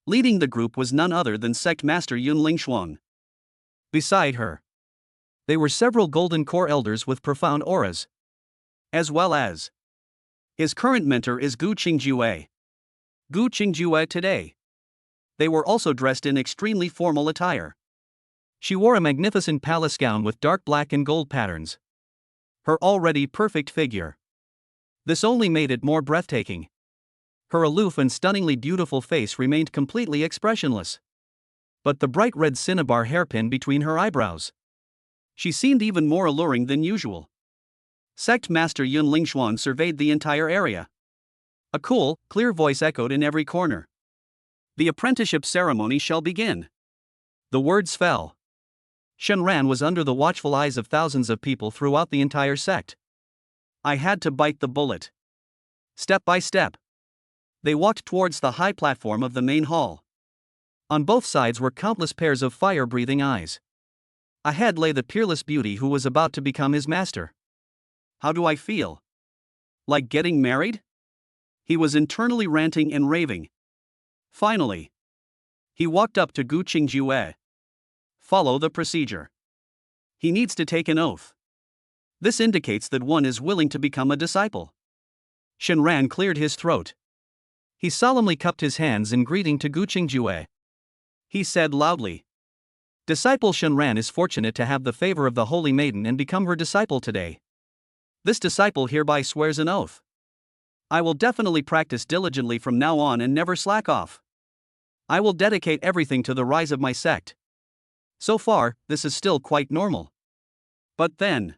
Leading the group was none other than sect master Yunling Shuang. Beside her, there were several golden core elders with profound auras. As well as his current mentor is Gu Qingjue. Gu Qingjue today. They were also dressed in extremely formal attire. She wore a magnificent palace gown with dark black and gold patterns. Her already perfect figure. This only made it more breathtaking. Her aloof and stunningly beautiful face remained completely expressionless. but the bright red cinnabar hairpin between her eyebrows. She seemed even more alluring than usual. Sect Master Yun Lingshuan surveyed the entire area. A cool, clear voice echoed in every corner. "The apprenticeship ceremony shall begin." The words fell. Shenran was under the watchful eyes of thousands of people throughout the entire sect. I had to bite the bullet. Step by step, they walked towards the high platform of the main hall. On both sides were countless pairs of fire-breathing eyes. Ahead lay the peerless beauty who was about to become his master. "How do I feel? Like getting married?" He was internally ranting and raving. Finally, he walked up to Gu Qingjue. "Follow the procedure. He needs to take an oath. This indicates that one is willing to become a disciple." Shenran cleared his throat. He solemnly cupped his hands in greeting to Gu Qingjue. He said loudly, "Disciple Shenran is fortunate to have the favor of the Holy Maiden and become her disciple today. This disciple hereby swears an oath. I will definitely practice diligently from now on and never slack off. I will dedicate everything to the rise of my sect." So far, this is still quite normal. But then,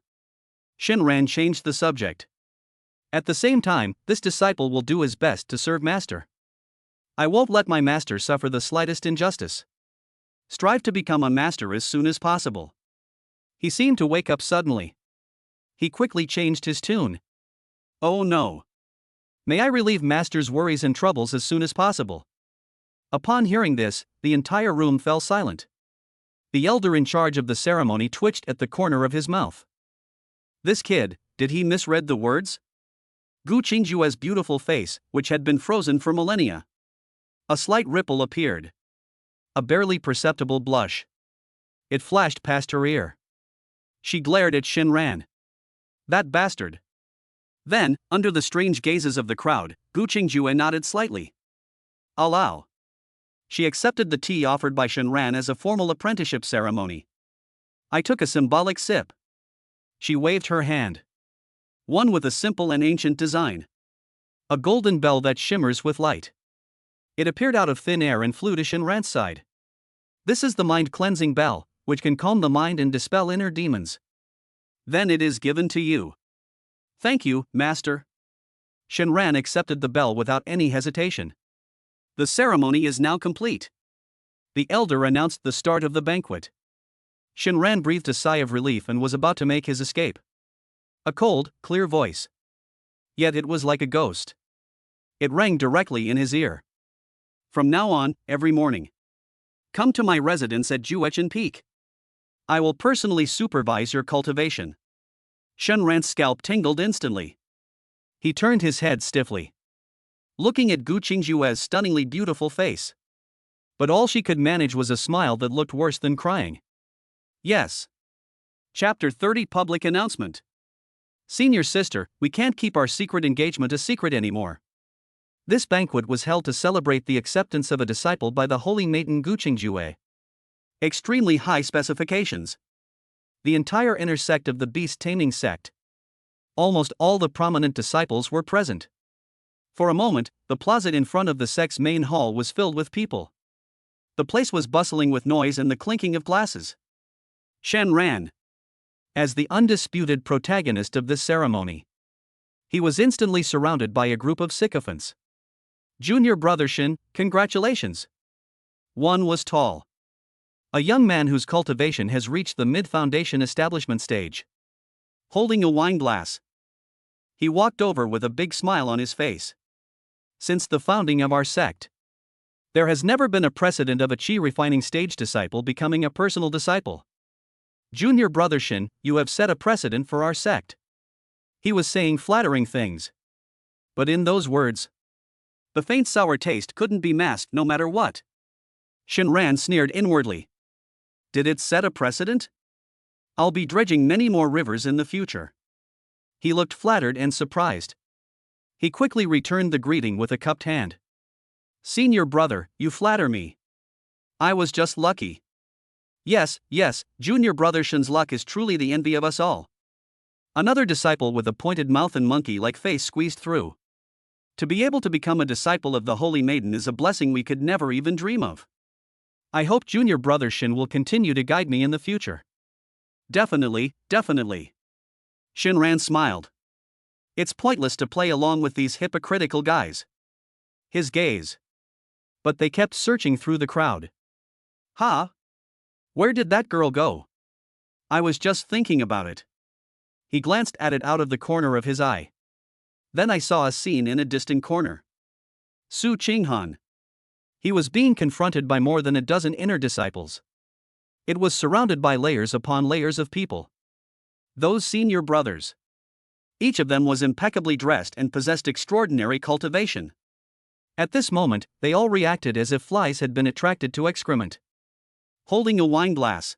Shenran changed the subject. "At the same time, this disciple will do his best to serve Master. I won't let my master suffer the slightest injustice. Strive to become a master as soon as possible." He seemed to wake up suddenly. He quickly changed his tune. "Oh no. May I relieve Master's worries and troubles as soon as possible." Upon hearing this, the entire room fell silent. The elder in charge of the ceremony twitched at the corner of his mouth. This kid, did he misread the words? Gu Qingjue's beautiful face, which had been frozen for millennia. A slight ripple appeared. A barely perceptible blush. It flashed past her ear. She glared at Shenran. "That bastard." Then, under the strange gazes of the crowd, Gu Qingjue nodded slightly. "Allow." She accepted the tea offered by Shenran as a formal apprenticeship ceremony. I took a symbolic sip. She waved her hand. One with a simple and ancient design. A golden bell that shimmers with light. It appeared out of thin air and flew to Shenran's side. "This is the mind-cleansing bell, which can calm the mind and dispel inner demons." "Then it is given to you." "Thank you, Master." Shenran accepted the bell without any hesitation. "The ceremony is now complete." The elder announced the start of the banquet. Shenran breathed a sigh of relief and was about to make his escape. A cold, clear voice. Yet it was like a ghost. It rang directly in his ear. "From now on, every morning, come to my residence at Juechen Peak. I will personally supervise your cultivation." Shenran's scalp tingled instantly. He turned his head stiffly, looking at Gu Qingjue's stunningly beautiful face. But all she could manage was a smile that looked worse than crying. Yes. Chapter 30 Public Announcement. "Senior sister, we can't keep our secret engagement a secret anymore." This banquet was held to celebrate the acceptance of a disciple by the holy maiden Gu Qingjue. Extremely high specifications. The entire inner sect of the beast-taming sect. Almost all the prominent disciples were present. For a moment, the plaza in front of the sect's main hall was filled with people. The place was bustling with noise and the clinking of glasses. Shenran, as the undisputed protagonist of this ceremony, he was instantly surrounded by a group of sycophants. "Junior brother Shen, congratulations." One was tall. A young man whose cultivation has reached the mid-foundation establishment stage. Holding a wine glass, he walked over with a big smile on his face. "Since the founding of our sect, there has never been a precedent of a chi refining stage disciple becoming a personal disciple. Junior brother Shen, you have set a precedent for our sect." He was saying flattering things. But in those words, the faint sour taste couldn't be masked no matter what. Shenran sneered inwardly. Did it set a precedent? I'll be dredging many more rivers in the future. He looked flattered and surprised. He quickly returned the greeting with a cupped hand. "Senior brother, you flatter me. I was just lucky." Yes, Junior brother Shen's luck is truly the envy of us all." Another disciple with a pointed mouth and monkey-like face squeezed through. "To be able to become a disciple of the Holy Maiden is a blessing we could never even dream of." I hope junior brother Shin will continue to guide me in the future. Definitely, definitely. Shinran smiled. It's pointless to play along with these hypocritical guys. His gaze. But they kept searching through the crowd. Huh? Where did that girl go? I was just thinking about it. He glanced at it out of the corner of his eye. Then I saw a scene in a distant corner. Su Qinghan. He was being confronted by more than a dozen inner disciples. It was surrounded by layers upon layers of people. Those senior brothers. Each of them was impeccably dressed and possessed extraordinary cultivation. At this moment, they all reacted as if flies had been attracted to excrement. Holding a wine glass,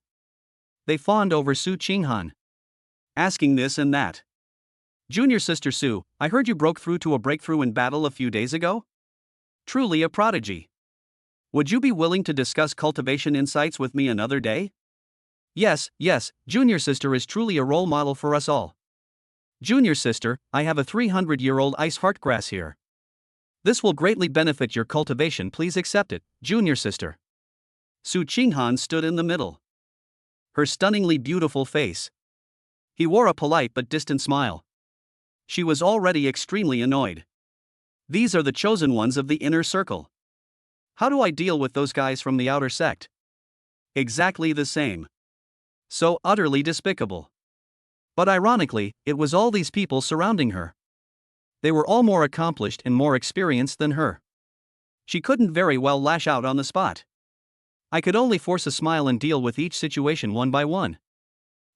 they fawned over Su Qinghan, asking this and that. Junior sister Su, I heard you broke through to a breakthrough in battle a few days ago? Truly a prodigy. Would you be willing to discuss cultivation insights with me another day? Yes, junior sister is truly a role model for us all. Junior sister, I have a 300-year-old ice heartgrass here. This will greatly benefit your cultivation, please accept it, junior sister. Su Qinghan stood in the middle. Her stunningly beautiful face. He wore a polite but distant smile. She was already extremely annoyed. These are the chosen ones of the inner circle. How do I deal with those guys from the outer sect? Exactly the same. So utterly despicable. But ironically, it was all these people surrounding her. They were all more accomplished and more experienced than her. She couldn't very well lash out on the spot. I could only force a smile and deal with each situation one by one.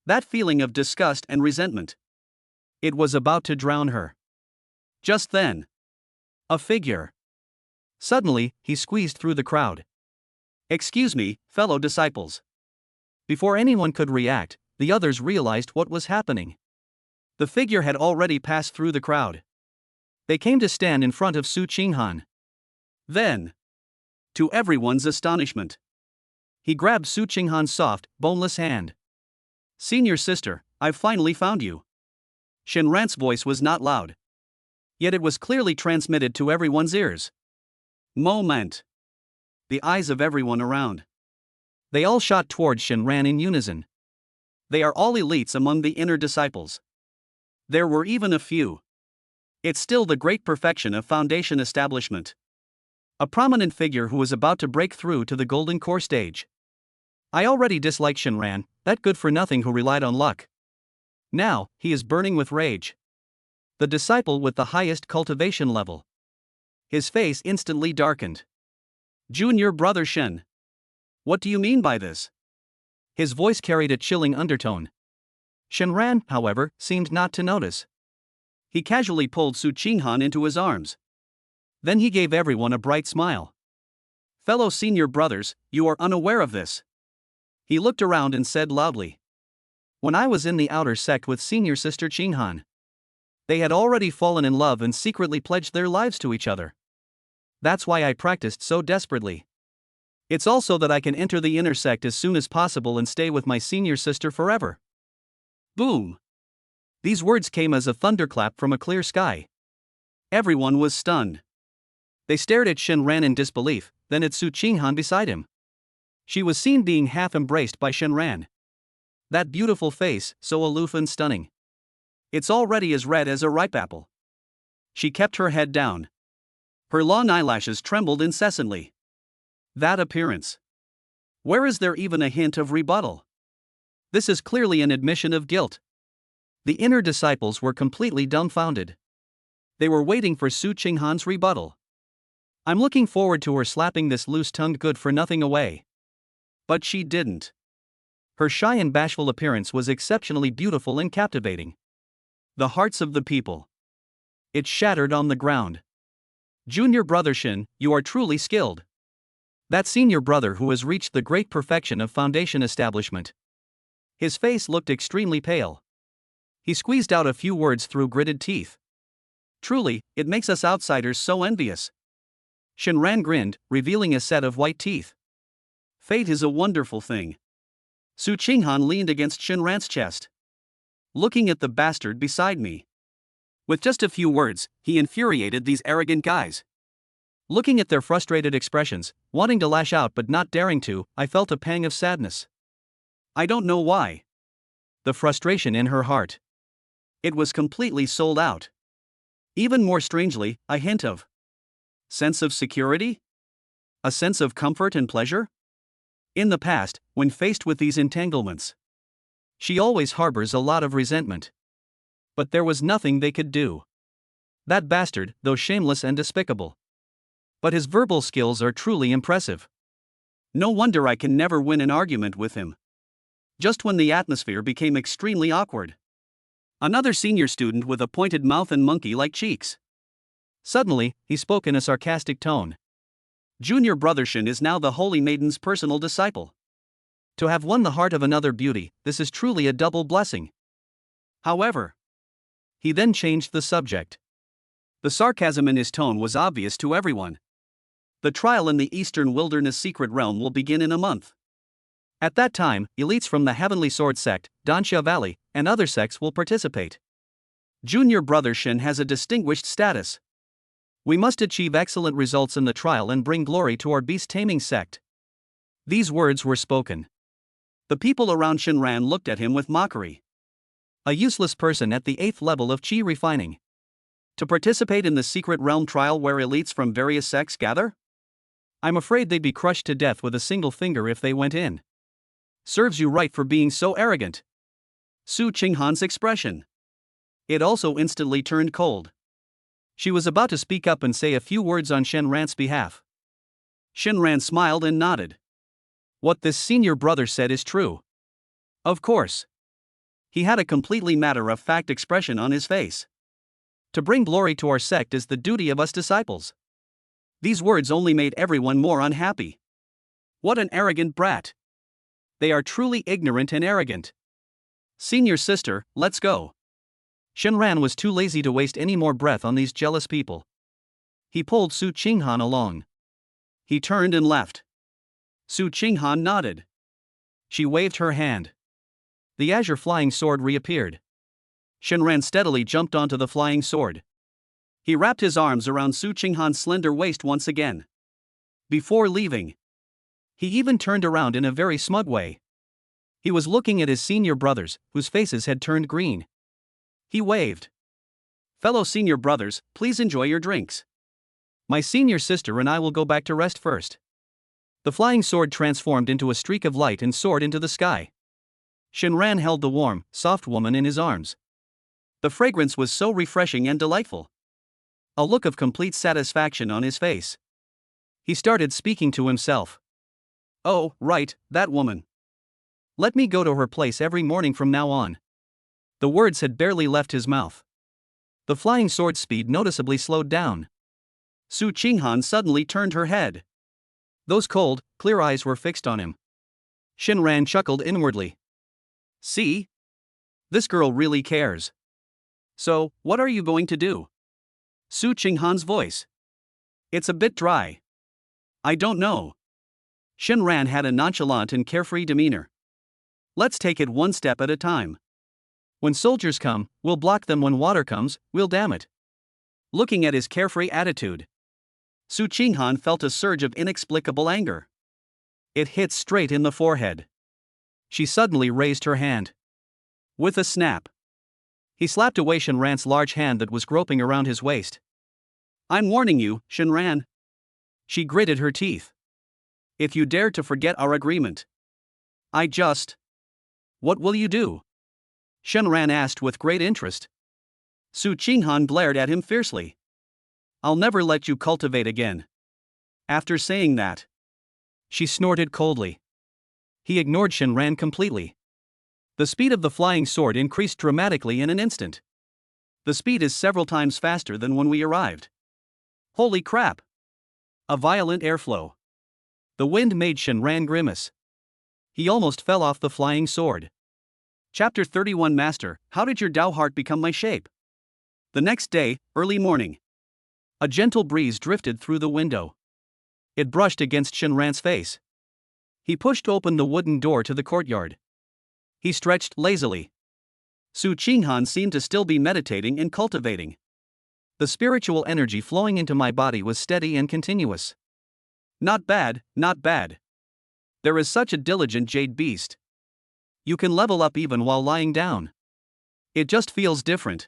That feeling of disgust and resentment. It was about to drown her. Just then. A figure. Suddenly, he squeezed through the crowd. Excuse me, fellow disciples. Before anyone could react, the others realized what was happening. The figure had already passed through the crowd. They came to stand in front of Su Qinghan. Then, to everyone's astonishment, he grabbed Su Qinghan's soft, boneless hand. Senior sister, I've finally found you. Shinran's voice was not loud. Yet it was clearly transmitted to everyone's ears. Moment. The eyes of everyone around. They all shot towards Shinran in unison. They are all elites among the inner disciples. There were even a few. It's still the great perfection of foundation establishment. A prominent figure who was about to break through to the golden core stage. I already dislike Shinran, that good-for-nothing who relied on luck. Now, he is burning with rage. The disciple with the highest cultivation level. His face instantly darkened. Junior brother Shen. What do you mean by this? His voice carried a chilling undertone. Shinran, however, seemed not to notice. He casually pulled Su Qinghan into his arms. Then he gave everyone a bright smile. Fellow senior brothers, you are unaware of this. He looked around and said loudly. When I was in the outer sect with senior sister Qinghan, they had already fallen in love and secretly pledged their lives to each other. That's why I practiced so desperately. It's also that I can enter the inner sect as soon as possible and stay with my senior sister forever. Boom! These words came as a thunderclap from a clear sky. Everyone was stunned. They stared at Shinran in disbelief, then at Su Qinghan beside him. She was seen being half embraced by Shinran. That beautiful face, so aloof and stunning. It's already as red as a ripe apple. She kept her head down. Her long eyelashes trembled incessantly. That appearance. Where is there even a hint of rebuttal? This is clearly an admission of guilt. The inner disciples were completely dumbfounded. They were waiting for Su Qinghan's rebuttal. I'm looking forward to her slapping this loose-tongued good-for-nothing away. But she didn't. Her shy and bashful appearance was exceptionally beautiful and captivating. The hearts of the people. It shattered on the ground. Junior brother Shin, you are truly skilled. That senior brother who has reached the great perfection of foundation establishment. His face looked extremely pale. He squeezed out a few words through gritted teeth. Truly, it makes us outsiders so envious. Shinran grinned, revealing a set of white teeth. Fate is a wonderful thing. Su Qinghan leaned against Shinran's chest. Looking at the bastard beside me. With just a few words, he infuriated these arrogant guys. Looking at their frustrated expressions, wanting to lash out but not daring to, I felt a pang of sadness. I don't know why. The frustration in her heart. It was completely sold out. Even more strangely, a hint of sense of security? A sense of comfort and pleasure? In the past, when faced with these entanglements, she always harbors a lot of resentment. But there was nothing they could do. That bastard, though shameless and despicable. But his verbal skills are truly impressive. No wonder I can never win an argument with him. Just when the atmosphere became extremely awkward. Another senior student with a pointed mouth and monkey-like cheeks. Suddenly, he spoke in a sarcastic tone. Junior brother Shin is now the Holy Maiden's personal disciple. To have won the heart of another beauty, this is truly a double blessing. However, he then changed the subject. The sarcasm in his tone was obvious to everyone. The trial in the Eastern Wilderness Secret Realm will begin in a month. At that time, elites from the Heavenly Sword Sect, Dansha Valley, and other sects will participate. Junior brother Shin has a distinguished status. We must achieve excellent results in the trial and bring glory to our beast-taming sect. These words were spoken. The people around Shinran looked at him with mockery. A useless person at the 8th level of chi refining. To participate in the secret realm trial where elites from various sects gather? I'm afraid they'd be crushed to death with a single finger if they went in. Serves you right for being so arrogant. Su Qinghan's expression. It also instantly turned cold. She was about to speak up and say a few words on Shinran's behalf. Shinran smiled and nodded. What this senior brother said is true. Of course. He had a completely matter-of-fact expression on his face. To bring glory to our sect is the duty of us disciples. These words only made everyone more unhappy. What an arrogant brat. They are truly ignorant and arrogant. Senior sister, let's go. Shinran was too lazy to waste any more breath on these jealous people. He pulled Su Qinghan along. He turned and left. Su Qinghan nodded. She waved her hand. The azure flying sword reappeared. Shinran steadily jumped onto the flying sword. He wrapped his arms around Su Qinghan's slender waist once again. Before leaving, he even turned around in a very smug way. He was looking at his senior brothers, whose faces had turned green. He waved. Fellow senior brothers, please enjoy your drinks. My senior sister and I will go back to rest first. The flying sword transformed into a streak of light and soared into the sky. Shinran held the warm, soft woman in his arms. The fragrance was so refreshing and delightful. A look of complete satisfaction on his face. He started speaking to himself. Oh, right, that woman. Let me go to her place every morning from now on. The words had barely left his mouth. The flying sword's speed noticeably slowed down. Su Qinghan suddenly turned her head. Those cold, clear eyes were fixed on him. Shinran chuckled inwardly. See? This girl really cares. So, what are you going to do? Su Qinghan's voice. It's a bit dry. I don't know. Shinran had a nonchalant and carefree demeanor. Let's take it one step at a time. When soldiers come, we'll block them. When water comes, we'll dam it. Looking at his carefree attitude, Su Qinghan felt a surge of inexplicable anger. It hit straight in the forehead. She suddenly raised her hand. With a snap, he slapped away Shinran's large hand that was groping around his waist. I'm warning you, Shinran. She gritted her teeth. If you dare to forget our agreement, I just... What will you do? Shinran asked with great interest. Su Qinghan glared at him fiercely. I'll never let you cultivate again. After saying that, she snorted coldly. He ignored Shinran completely. The speed of the flying sword increased dramatically in an instant. The speed is several times faster than when we arrived. Holy crap! A violent airflow. The wind made Shinran grimace. He almost fell off the flying sword. Chapter 31 Master, how did your Tao heart become my shape? The next day, early morning. A gentle breeze drifted through the window. It brushed against Shinran's face. He pushed open the wooden door to the courtyard. He stretched lazily. Su Qinghan seemed to still be meditating and cultivating. The spiritual energy flowing into my body was steady and continuous. Not bad, not bad. There is such a diligent jade beast. You can level up even while lying down. It just feels different.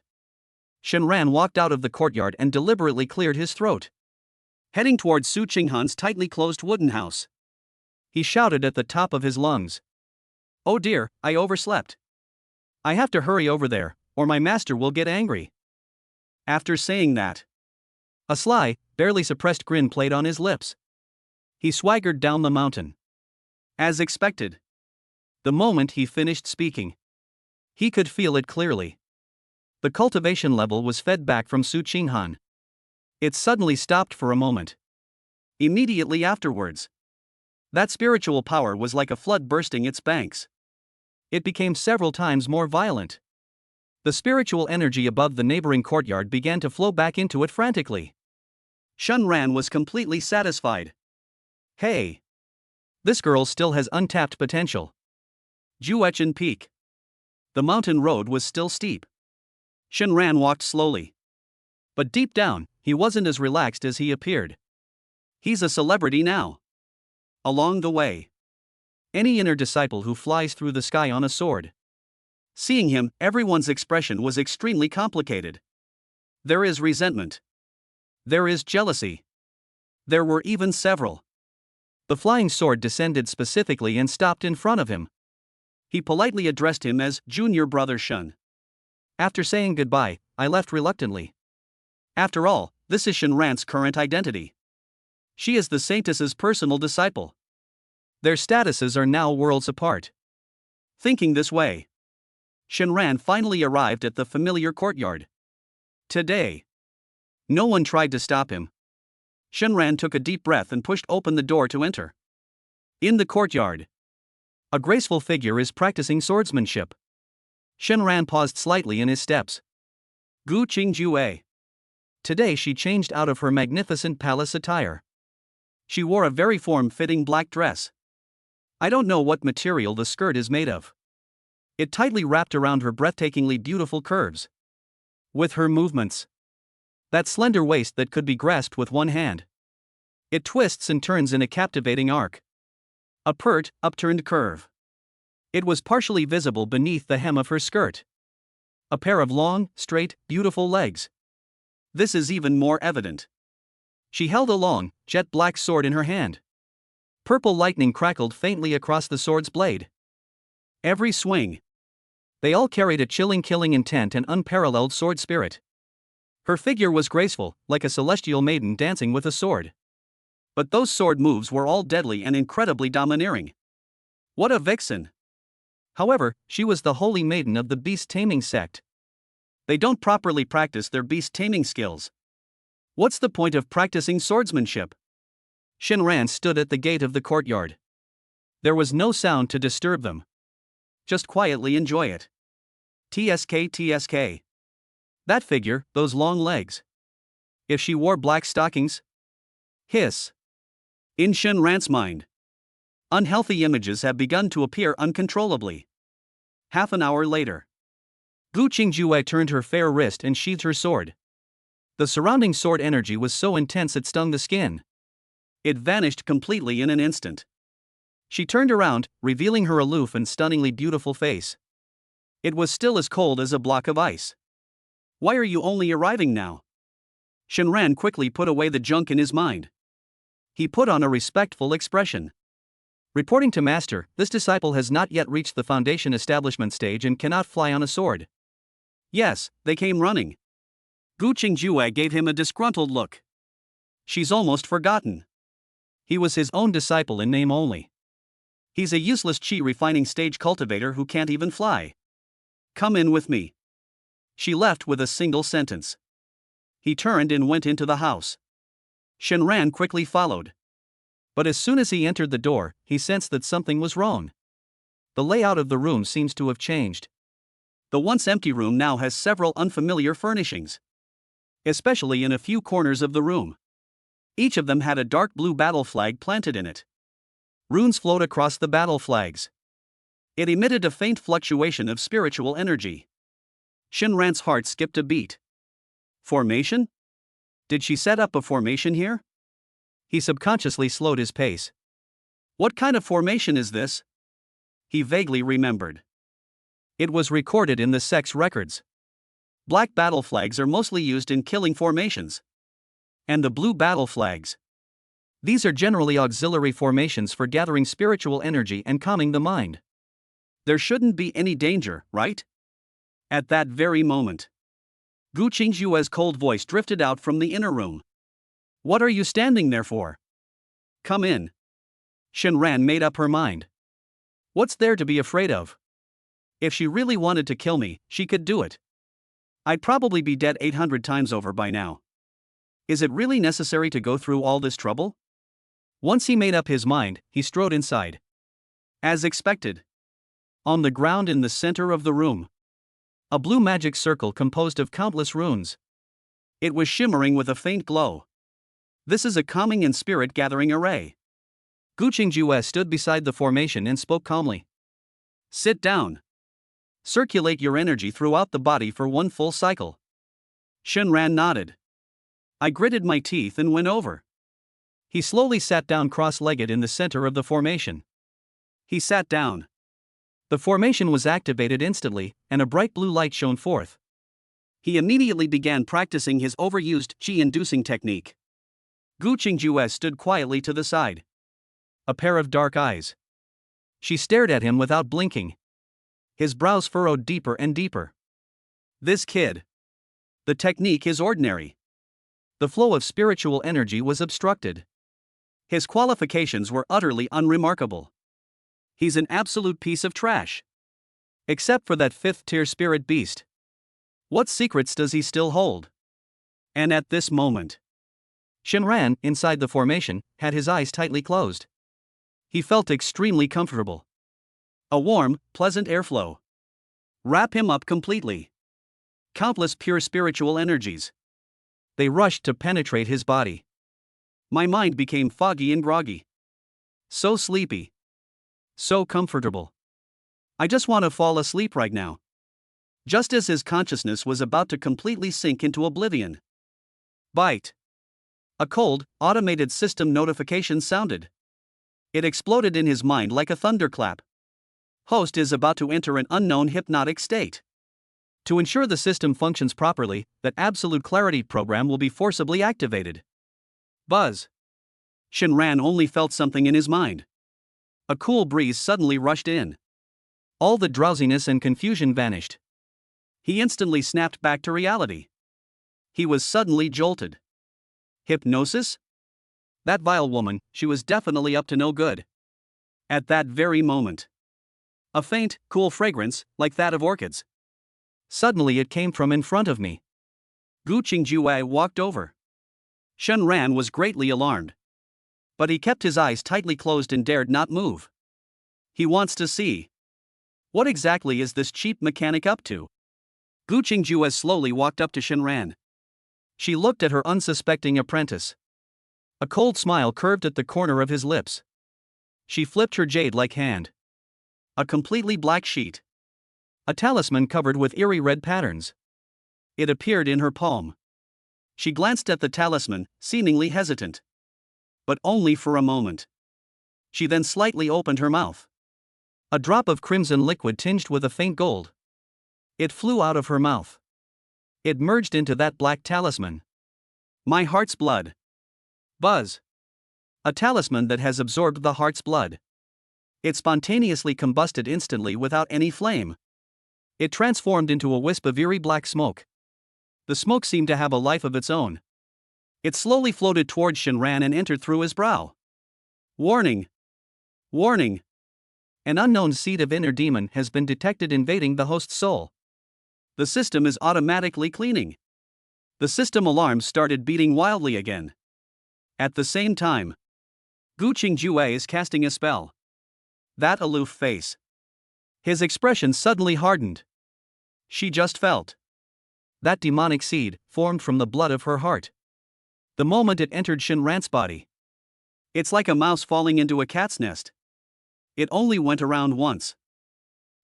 Shenran walked out of the courtyard and deliberately cleared his throat, heading towards Su Qinghan's tightly closed wooden house. He shouted at the top of his lungs. Oh dear, I overslept. I have to hurry over there, or my master will get angry. After saying that, a sly, barely suppressed grin played on his lips. He swaggered down the mountain. As expected. The moment he finished speaking, he could feel it clearly. The cultivation level was fed back from Su Qinghan. It suddenly stopped for a moment. Immediately afterwards, that spiritual power was like a flood bursting its banks. It became several times more violent. The spiritual energy above the neighboring courtyard began to flow back into it frantically. Shenran was completely satisfied. Hey! This girl still has untapped potential. Juechen Peak. The mountain road was still steep. Shenran walked slowly. But deep down, he wasn't as relaxed as he appeared. He's a celebrity now. Along the way, any inner disciple who flies through the sky on a sword. Seeing him, everyone's expression was extremely complicated. There is resentment. There is jealousy. There were even several. The flying sword descended specifically and stopped in front of him. He politely addressed him as Junior Brother Shen. After saying goodbye, I left reluctantly. After all, this is Shenran's current identity. She is the saintess's personal disciple. Their statuses are now worlds apart. Thinking this way, Shenran finally arrived at the familiar courtyard. Today, no one tried to stop him. Shenran took a deep breath and pushed open the door to enter. In the courtyard, a graceful figure is practicing swordsmanship. Shenran paused slightly in his steps. Gu Qingjue. Today she changed out of her magnificent palace attire. She wore a very form-fitting black dress. I don't know what material the skirt is made of. It tightly wrapped around her breathtakingly beautiful curves. With her movements, that slender waist that could be grasped with one hand. It twists and turns in a captivating arc. A pert, upturned curve. It was partially visible beneath the hem of her skirt. A pair of long, straight, beautiful legs. This is even more evident. She held a long, jet black sword in her hand. Purple lightning crackled faintly across the sword's blade. Every swing. They all carried a chilling killing intent and unparalleled sword spirit. Her figure was graceful, like a celestial maiden dancing with a sword. But those sword moves were all deadly and incredibly domineering. What a vixen! However, she was the holy maiden of the beast taming sect. They don't properly practice their beast taming skills. What's the point of practicing swordsmanship? Shenran stood at the gate of the courtyard. There was no sound to disturb them. Just quietly enjoy it. TSK. That figure, those long legs. If she wore black stockings? Hiss. In Shenran's mind, unhealthy images have begun to appear uncontrollably. Half an hour later, Gu Qingjue turned her fair wrist and sheathed her sword. The surrounding sword energy was so intense it stung the skin. It vanished completely in an instant. She turned around, revealing her aloof and stunningly beautiful face. It was still as cold as a block of ice. Why are you only arriving now? Shenran quickly put away the junk in his mind. He put on a respectful expression. Reporting to Master, this disciple has not yet reached the foundation establishment stage and cannot fly on a sword. Yes, they came running. Gu Qingjue gave him a disgruntled look. She's almost forgotten. He was his own disciple in name only. He's a useless chi refining stage cultivator who can't even fly. Come in with me. She left with a single sentence. He turned and went into the house. Shenran quickly followed. But as soon as he entered the door, he sensed that something was wrong. The layout of the room seems to have changed. The once empty room now has several unfamiliar furnishings. Especially in a few corners of the room. Each of them had a dark blue battle flag planted in it. Runes flowed across the battle flags. It emitted a faint fluctuation of spiritual energy. Shenran's heart skipped a beat. Formation? Did she set up a formation here? He subconsciously slowed his pace. What kind of formation is this? He vaguely remembered. It was recorded in the sex records. Black battle flags are mostly used in killing formations. And the blue battle flags. These are generally auxiliary formations for gathering spiritual energy and calming the mind. There shouldn't be any danger, right? At that very moment, Gu Qingjue's cold voice drifted out from the inner room. What are you standing there for? Come in. Shenran made up her mind. What's there to be afraid of? If she really wanted to kill me, she could do it. I'd probably be dead 800 times over by now. Is it really necessary to go through all this trouble? Once he made up his mind, he strode inside. As expected. On the ground in the center of the room, a blue magic circle composed of countless runes. It was shimmering with a faint glow. This is a calming and spirit-gathering array. Gu Qingjue stood beside the formation and spoke calmly. Sit down. Circulate your energy throughout the body for one full cycle. Shenran nodded. I gritted my teeth and went over. He slowly sat down cross-legged in the center of the formation. He sat down. The formation was activated instantly, and a bright blue light shone forth. He immediately began practicing his overused qi-inducing technique. Gu Qingjue stood quietly to the side. A pair of dark eyes. She stared at him without blinking. His brows furrowed deeper and deeper. This kid. The technique is ordinary. The flow of spiritual energy was obstructed. His qualifications were utterly unremarkable. He's an absolute piece of trash. Except for that 5th-tier spirit beast. What secrets does he still hold? And at this moment, Shenran, inside the formation, had his eyes tightly closed. He felt extremely comfortable. A warm, pleasant airflow. Wrap him up completely. Countless pure spiritual energies. They rushed to penetrate his body. My mind became foggy and groggy. So sleepy. So comfortable. I just want to fall asleep right now. Just as his consciousness was about to completely sink into oblivion. Bite. A cold, automated system notification sounded. It exploded in his mind like a thunderclap. Host is about to enter an unknown hypnotic state. To ensure the system functions properly, that absolute clarity program will be forcibly activated. Buzz. Shenran only felt something in his mind. A cool breeze suddenly rushed in. All the drowsiness and confusion vanished. He instantly snapped back to reality. He was suddenly jolted. Hypnosis? That vile woman, she was definitely up to no good. At that very moment, a faint, cool fragrance, like that of orchids. Suddenly it came from in front of me. Gu Qingjue walked over. Shenran was greatly alarmed. But he kept his eyes tightly closed and dared not move. He wants to see. What exactly is this cheap mechanic up to? Gu Qingjue slowly walked up to Shenran. She looked at her unsuspecting apprentice. A cold smile curved at the corner of his lips. She flipped her jade-like hand. A completely black sheet. A talisman covered with eerie red patterns. It appeared in her palm. She glanced at the talisman, seemingly hesitant. But only for a moment. She then slightly opened her mouth. A drop of crimson liquid tinged with a faint gold. It flew out of her mouth. It merged into that black talisman. My heart's blood. Buzz. A talisman that has absorbed the heart's blood. It spontaneously combusted instantly without any flame. It transformed into a wisp of eerie black smoke. The smoke seemed to have a life of its own. It slowly floated towards Shenran and entered through his brow. Warning! Warning! An unknown seed of inner demon has been detected invading the host's soul. The system is automatically cleaning. The system alarms started beating wildly again. At the same time, Gu Qingjue is casting a spell. That aloof face. His expression suddenly hardened. She just felt. That demonic seed formed from the blood of her heart. The moment it entered Shenran's body. It's like a mouse falling into a cat's nest. It only went around once.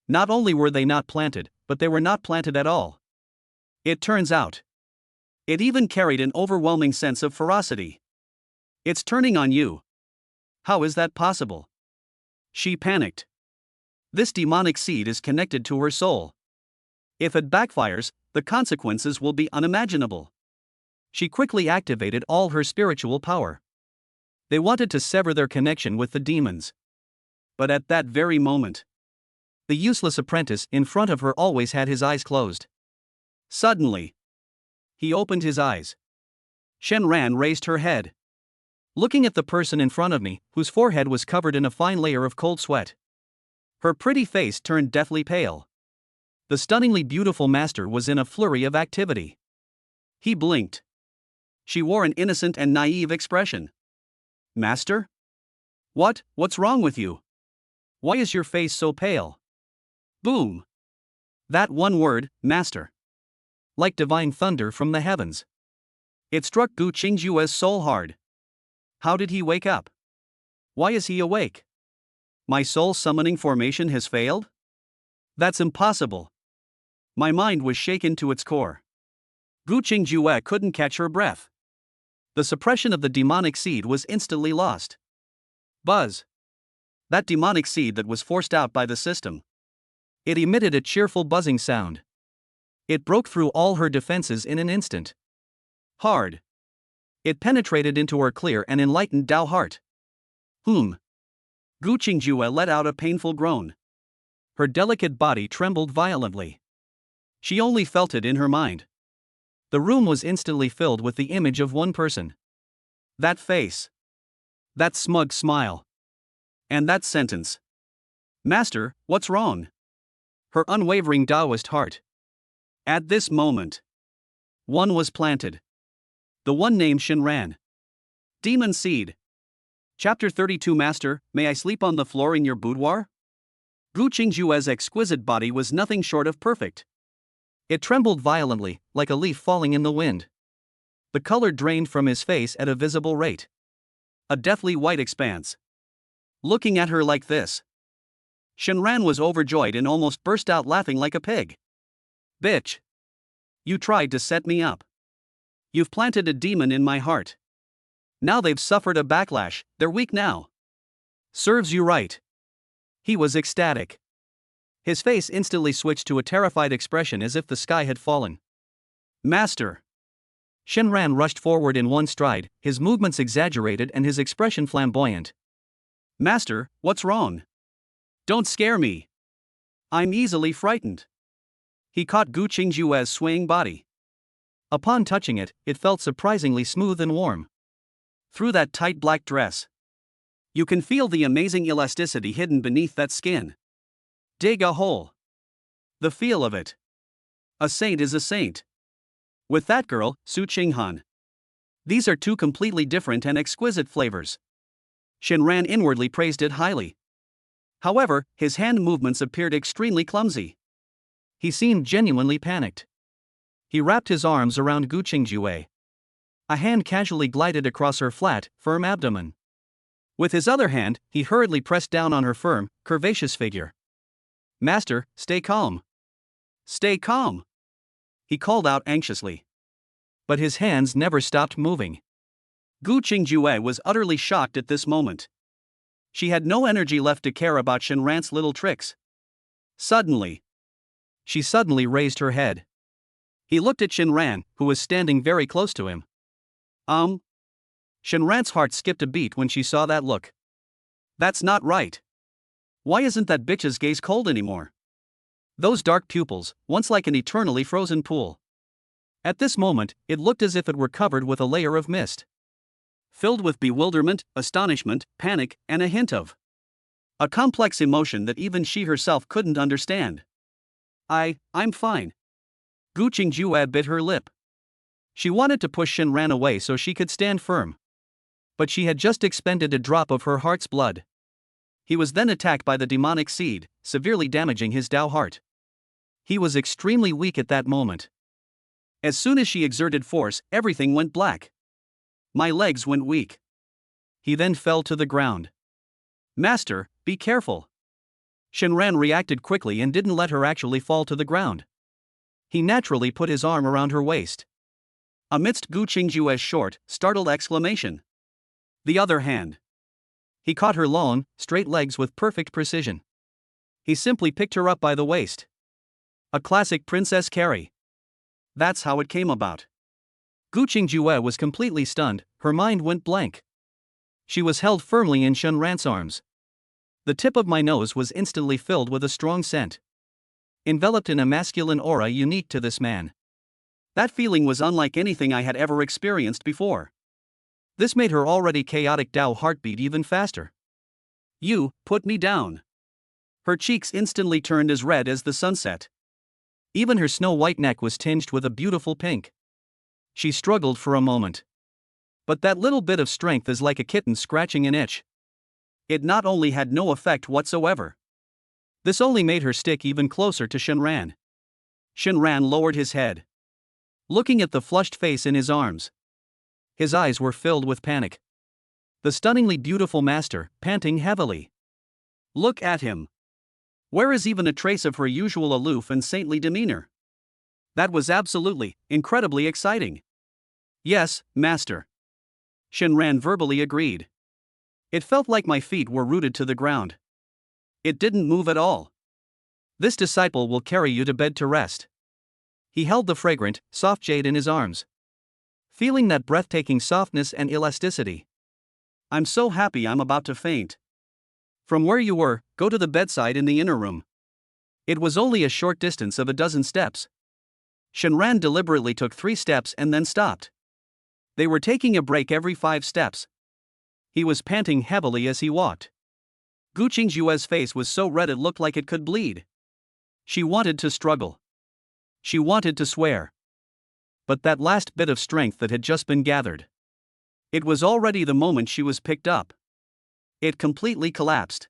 Not only were they not planted, but they were not planted at all. It turns out. It even carried an overwhelming sense of ferocity. It's turning on you. How is that possible? She panicked. This demonic seed is connected to her soul. If it backfires, the consequences will be unimaginable. She quickly activated all her spiritual power. They wanted to sever their connection with the demons. But at that very moment, the useless apprentice in front of her always had his eyes closed. Suddenly, he opened his eyes. Shenran raised her head. Looking at the person in front of me, whose forehead was covered in a fine layer of cold sweat. Her pretty face turned deathly pale. The stunningly beautiful master was in a flurry of activity. He blinked. She wore an innocent and naive expression. Master? What's wrong with you? Why is your face so pale? Boom! That one word, master. Like divine thunder from the heavens. It struck Gu Qingjue's soul hard. How did he wake up? Why is he awake? My soul summoning formation has failed? That's impossible. My mind was shaken to its core. Gu Qingjue couldn't catch her breath. The suppression of the demonic seed was instantly lost. Buzz. That demonic seed that was forced out by the system. It emitted a cheerful buzzing sound. It broke through all her defenses in an instant. Hard. It penetrated into her clear and enlightened Tao heart. Gu Qingjue let out a painful groan. Her delicate body trembled violently. She only felt it in her mind. The room was instantly filled with the image of one person. That face. That smug smile. And that sentence. Master, what's wrong? Her unwavering Taoist heart. At this moment, one was planted. The one named Shenran. Demon Seed. Chapter 32. Master, may I sleep on the floor in your boudoir? Gu Qingjue's exquisite body was nothing short of perfect. It trembled violently, like a leaf falling in the wind. The color drained from his face at a visible rate. A deathly white expanse. Looking at her like this, Shenran was overjoyed and almost burst out laughing like a pig. Bitch! You tried to set me up. You've planted a demon in my heart. Now they've suffered a backlash, they're weak now. Serves you right. He was ecstatic. His face instantly switched to a terrified expression as if the sky had fallen. Master! Shenran rushed forward in one stride, his movements exaggerated and his expression flamboyant. Master, what's wrong? Don't scare me. I'm easily frightened. He caught Gu Qingjue's swaying body. Upon touching it, it felt surprisingly smooth and warm. Through that tight black dress, you can feel the amazing elasticity hidden beneath that skin. Dig a hole. The feel of it. A saint is a saint. With that girl, Su Qinghan. These are two completely different and exquisite flavors. Shenran inwardly praised it highly. However, his hand movements appeared extremely clumsy. He seemed genuinely panicked. He wrapped his arms around Gu Qingjue. A hand casually glided across her flat, firm abdomen. With his other hand, he hurriedly pressed down on her firm, curvaceous figure. Master, stay calm. Stay calm. He called out anxiously. But his hands never stopped moving. Gu Qingjue was utterly shocked at this moment. She had no energy left to care about Shenran's little tricks. She suddenly raised her head. He looked at Shenran, who was standing very close to him. Shenran's heart skipped a beat when she saw that look. That's not right. Why isn't that bitch's gaze cold anymore? Those dark pupils, once like an eternally frozen pool. At this moment, it looked as if it were covered with a layer of mist. Filled with bewilderment, astonishment, panic, and a hint of a complex emotion that even she herself couldn't understand. I'm fine. Gu Qingjue bit her lip. She wanted to push Shenran away so she could stand firm. But she had just expended a drop of her heart's blood. He was then attacked by the demonic seed, severely damaging his Tao heart. He was extremely weak at that moment. As soon as she exerted force, everything went black. My legs went weak. He then fell to the ground. Master, be careful. Shenran reacted quickly and didn't let her actually fall to the ground. He naturally put his arm around her waist. amidst Gu Qingjue's short, startled exclamation. The other hand. He caught her long, straight legs with perfect precision. He simply picked her up by the waist. A classic princess carry. That's how it came about. Gu Qingjue was completely stunned, her mind went blank. She was held firmly in Shen Ran's arms. The tip of my nose was instantly filled with a strong scent. Enveloped in a masculine aura unique to this man. That feeling was unlike anything I had ever experienced before. This made her already chaotic Dao heartbeat even faster. You, put me down. Her cheeks instantly turned as red as the sunset. Even her snow-white neck was tinged with a beautiful pink. She struggled for a moment. But that little bit of strength is like a kitten scratching an itch. It not only had no effect whatsoever. This only made her stick even closer to Shenran. Shenran lowered his head, looking at the flushed face in his arms. His eyes were filled with panic. The stunningly beautiful master, panting heavily. Look at him. Where is even a trace of her usual aloof and saintly demeanor? That was absolutely, incredibly exciting. Yes, master. Shenran verbally agreed. It felt like my feet were rooted to the ground. It didn't move at all. This disciple will carry you to bed to rest. He held the fragrant, soft jade in his arms. Feeling that breathtaking softness and elasticity. I'm so happy I'm about to faint. From where you were, go to the bedside in the inner room. It was only a short distance of a dozen steps. Shenran deliberately took 3 steps and then stopped. They were taking a break every 5 steps. He was panting heavily as he walked. Gu Qingjue's face was so red it looked like it could bleed. She wanted to struggle. She wanted to swear. But that last bit of strength that had just been gathered. It was already the moment she was picked up. It completely collapsed.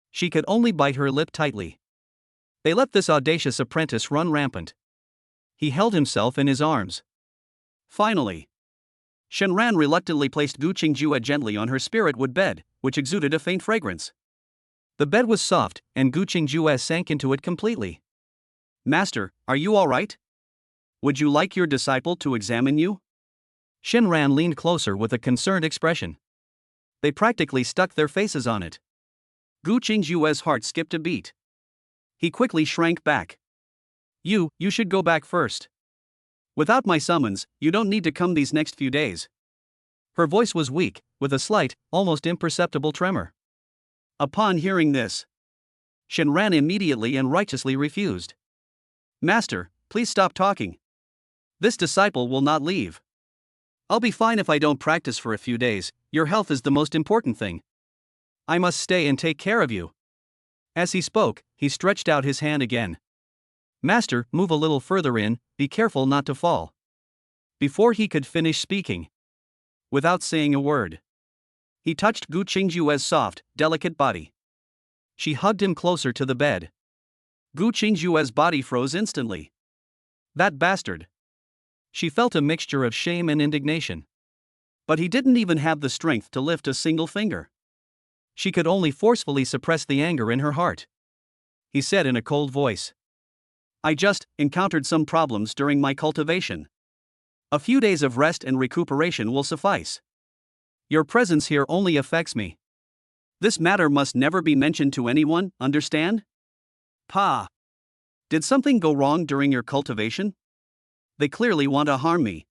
She could only bite her lip tightly. They let this audacious apprentice run rampant. He held himself in his arms. Finally, Shenran reluctantly placed Gu Qingjue gently on her spirit wood bed, which exuded a faint fragrance. The bed was soft, and Gu Qingjue sank into it completely. Master, are you all right? Would you like your disciple to examine you? Shenran leaned closer with a concerned expression. They practically stuck their faces on it. Gu Qingjue's heart skipped a beat. He quickly shrank back. You should go back first. Without my summons, you don't need to come these next few days. Her voice was weak, with a slight, almost imperceptible tremor. Upon hearing this, Shenran immediately and righteously refused. Master, please stop talking. This disciple will not leave. I'll be fine if I don't practice for a few days, your health is the most important thing. I must stay and take care of you. As he spoke, he stretched out his hand again. Master, move a little further in, be careful not to fall. Before he could finish speaking, without saying a word, he touched Gu Qingjue's soft, delicate body. She hugged him closer to the bed. Gu Qingjue's body froze instantly. That bastard. She felt a mixture of shame and indignation. But he didn't even have the strength to lift a single finger. She could only forcefully suppress the anger in her heart. He said in a cold voice. I just encountered some problems during my cultivation. A few days of rest and recuperation will suffice. Your presence here only affects me. This matter must never be mentioned to anyone, understand? Pa. Did something go wrong during your cultivation? They clearly want to harm me.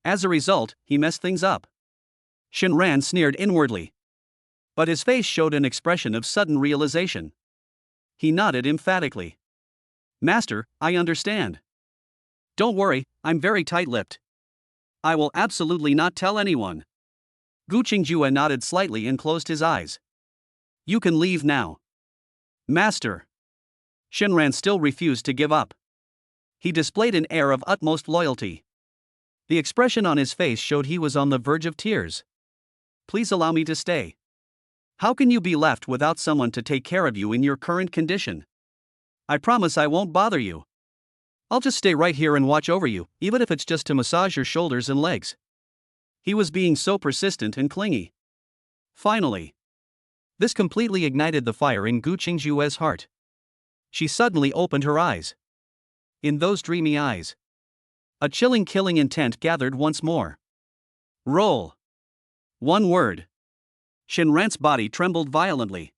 As a result, he messed things up. Shenran sneered inwardly. But his face showed an expression of sudden realization. He nodded emphatically. Master, I understand. Don't worry, I'm very tight-lipped. I will absolutely not tell anyone. Gu Qingjue nodded slightly and closed his eyes. You can leave now. Master. Shenran still refused to give up. He displayed an air of utmost loyalty. The expression on his face showed he was on the verge of tears. Please allow me to stay. How can you be left without someone to take care of you in your current condition? I promise I won't bother you. I'll just stay right here and watch over you, even if it's just to massage your shoulders and legs. He was being so persistent and clingy. Finally, this completely ignited the fire in Gu Qingjue's heart. She suddenly opened her eyes. In those dreamy eyes, A chilling killing intent gathered once more. Roll. One word. Shinran's body trembled violently.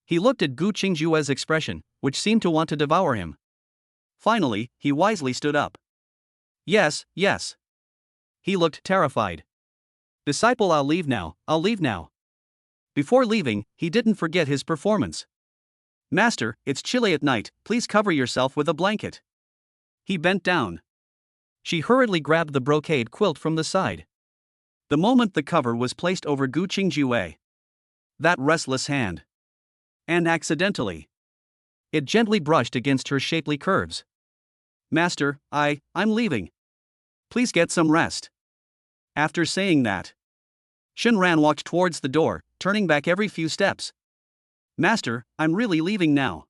He looked at Gu Qingjue's expression, which seemed to want to devour him. Finally, he wisely stood up. Yes, yes. He looked terrified. Disciple, I'll leave now, I'll leave now. Before leaving, he didn't forget his performance. Master, it's chilly at night, please cover yourself with a blanket. He bent down. She hurriedly grabbed the brocade quilt from the side. The moment the cover was placed over Gu Qingjue, that restless hand. And accidentally, it gently brushed against her shapely curves. Master, I'm leaving. Please get some rest. After saying that, Shinran walked towards the door, turning back every few steps. Master, I'm really leaving now.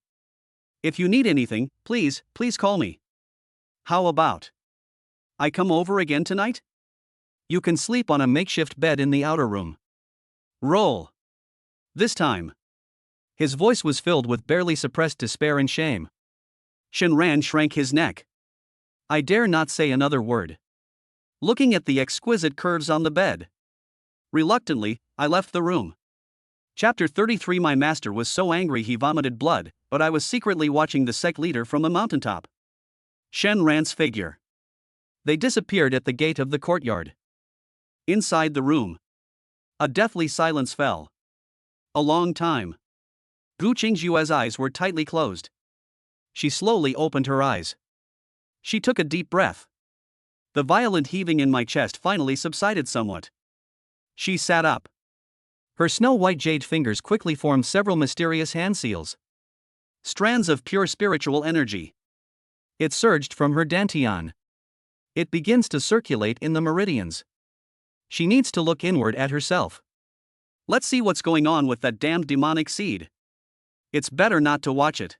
If you need anything, please call me. How about I come over again tonight? You can sleep on a makeshift bed in the outer room. Roll. This time. His voice was filled with barely suppressed despair and shame. Shinran shrank his neck. I dare not say another word. Looking at the exquisite curves on the bed. Reluctantly, I left the room. Chapter 33. My master was so angry he vomited blood, but I was secretly watching the sect leader from a mountaintop. Shinran's figure. They disappeared at the gate of the courtyard. Inside the room, a deathly silence fell. A long time. Gu Qingjue's eyes were tightly closed. She slowly opened her eyes. She took a deep breath. The violent heaving in my chest finally subsided somewhat. She sat up. Her snow-white jade fingers quickly formed several mysterious hand seals. Strands of pure spiritual energy. It surged from her dantian. It begins to circulate in the meridians. She needs to look inward at herself. Let's see what's going on with that damned demonic seed. It's better not to watch it.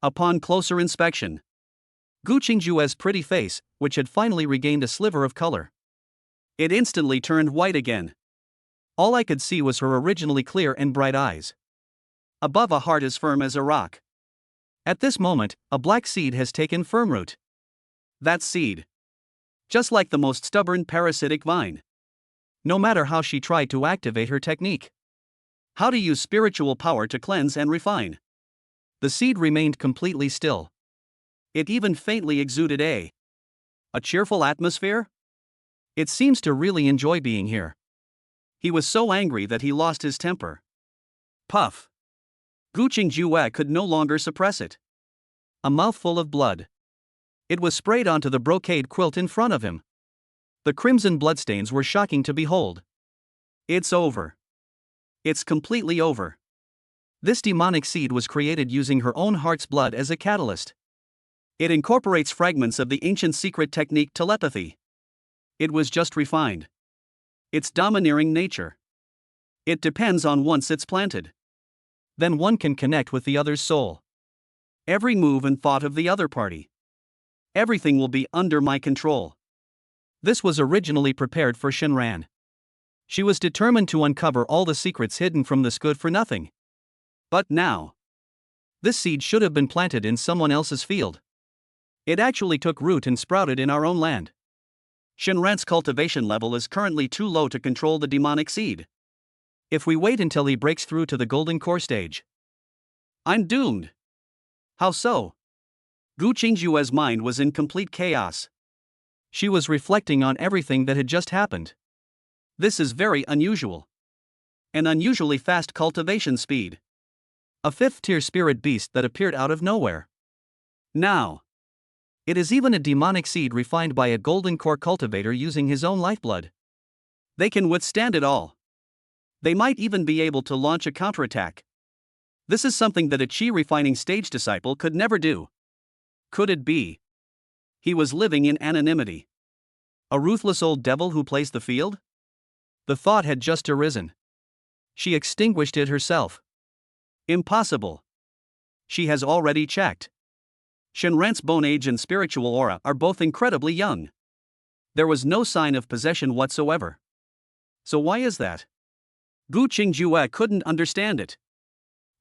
Upon closer inspection, Gu Qingjue's pretty face, which had finally regained a sliver of color, it instantly turned white again. All I could see was her originally clear and bright eyes. Above a heart as firm as a rock. At this moment, a black seed has taken firm root. That seed. Just like the most stubborn parasitic vine. No matter how she tried to activate her technique. How to use spiritual power to cleanse and refine. The seed remained completely still. It even faintly exuded a cheerful atmosphere? It seems to really enjoy being here. He was so angry that he lost his temper. Puff. Gu Qingjue could no longer suppress it. A mouthful of blood. It was sprayed onto the brocade quilt in front of him. The crimson bloodstains were shocking to behold. It's over. It's completely over. This demonic seed was created using her own heart's blood as a catalyst. It incorporates fragments of the ancient secret technique telepathy. It was just refined. Its domineering nature. It depends on once it's planted. Then one can connect with the other's soul. Every move and thought of the other party. Everything will be under my control. This was originally prepared for Shinran. She was determined to uncover all the secrets hidden from this good-for-nothing. But now, this seed should have been planted in someone else's field. It actually took root and sprouted in our own land. Shinran's cultivation level is currently too low to control the demonic seed. If we wait until he breaks through to the golden core stage, I'm doomed. How so? Gu Qingjue's mind was in complete chaos. She was reflecting on everything that had just happened. This is very unusual. An unusually fast cultivation speed. A fifth-tier spirit beast that appeared out of nowhere. Now, it is even a demonic seed refined by a golden core cultivator using his own lifeblood. They can withstand it all. They might even be able to launch a counterattack. This is something that a chi refining stage disciple could never do. Could it be? He was living in anonymity. A ruthless old devil who plays the field? The thought had just arisen. She extinguished it herself. Impossible. She has already checked. Shinran's bone age and spiritual aura are both incredibly young. There was no sign of possession whatsoever. So why is that? Gu Qingjue couldn't understand it.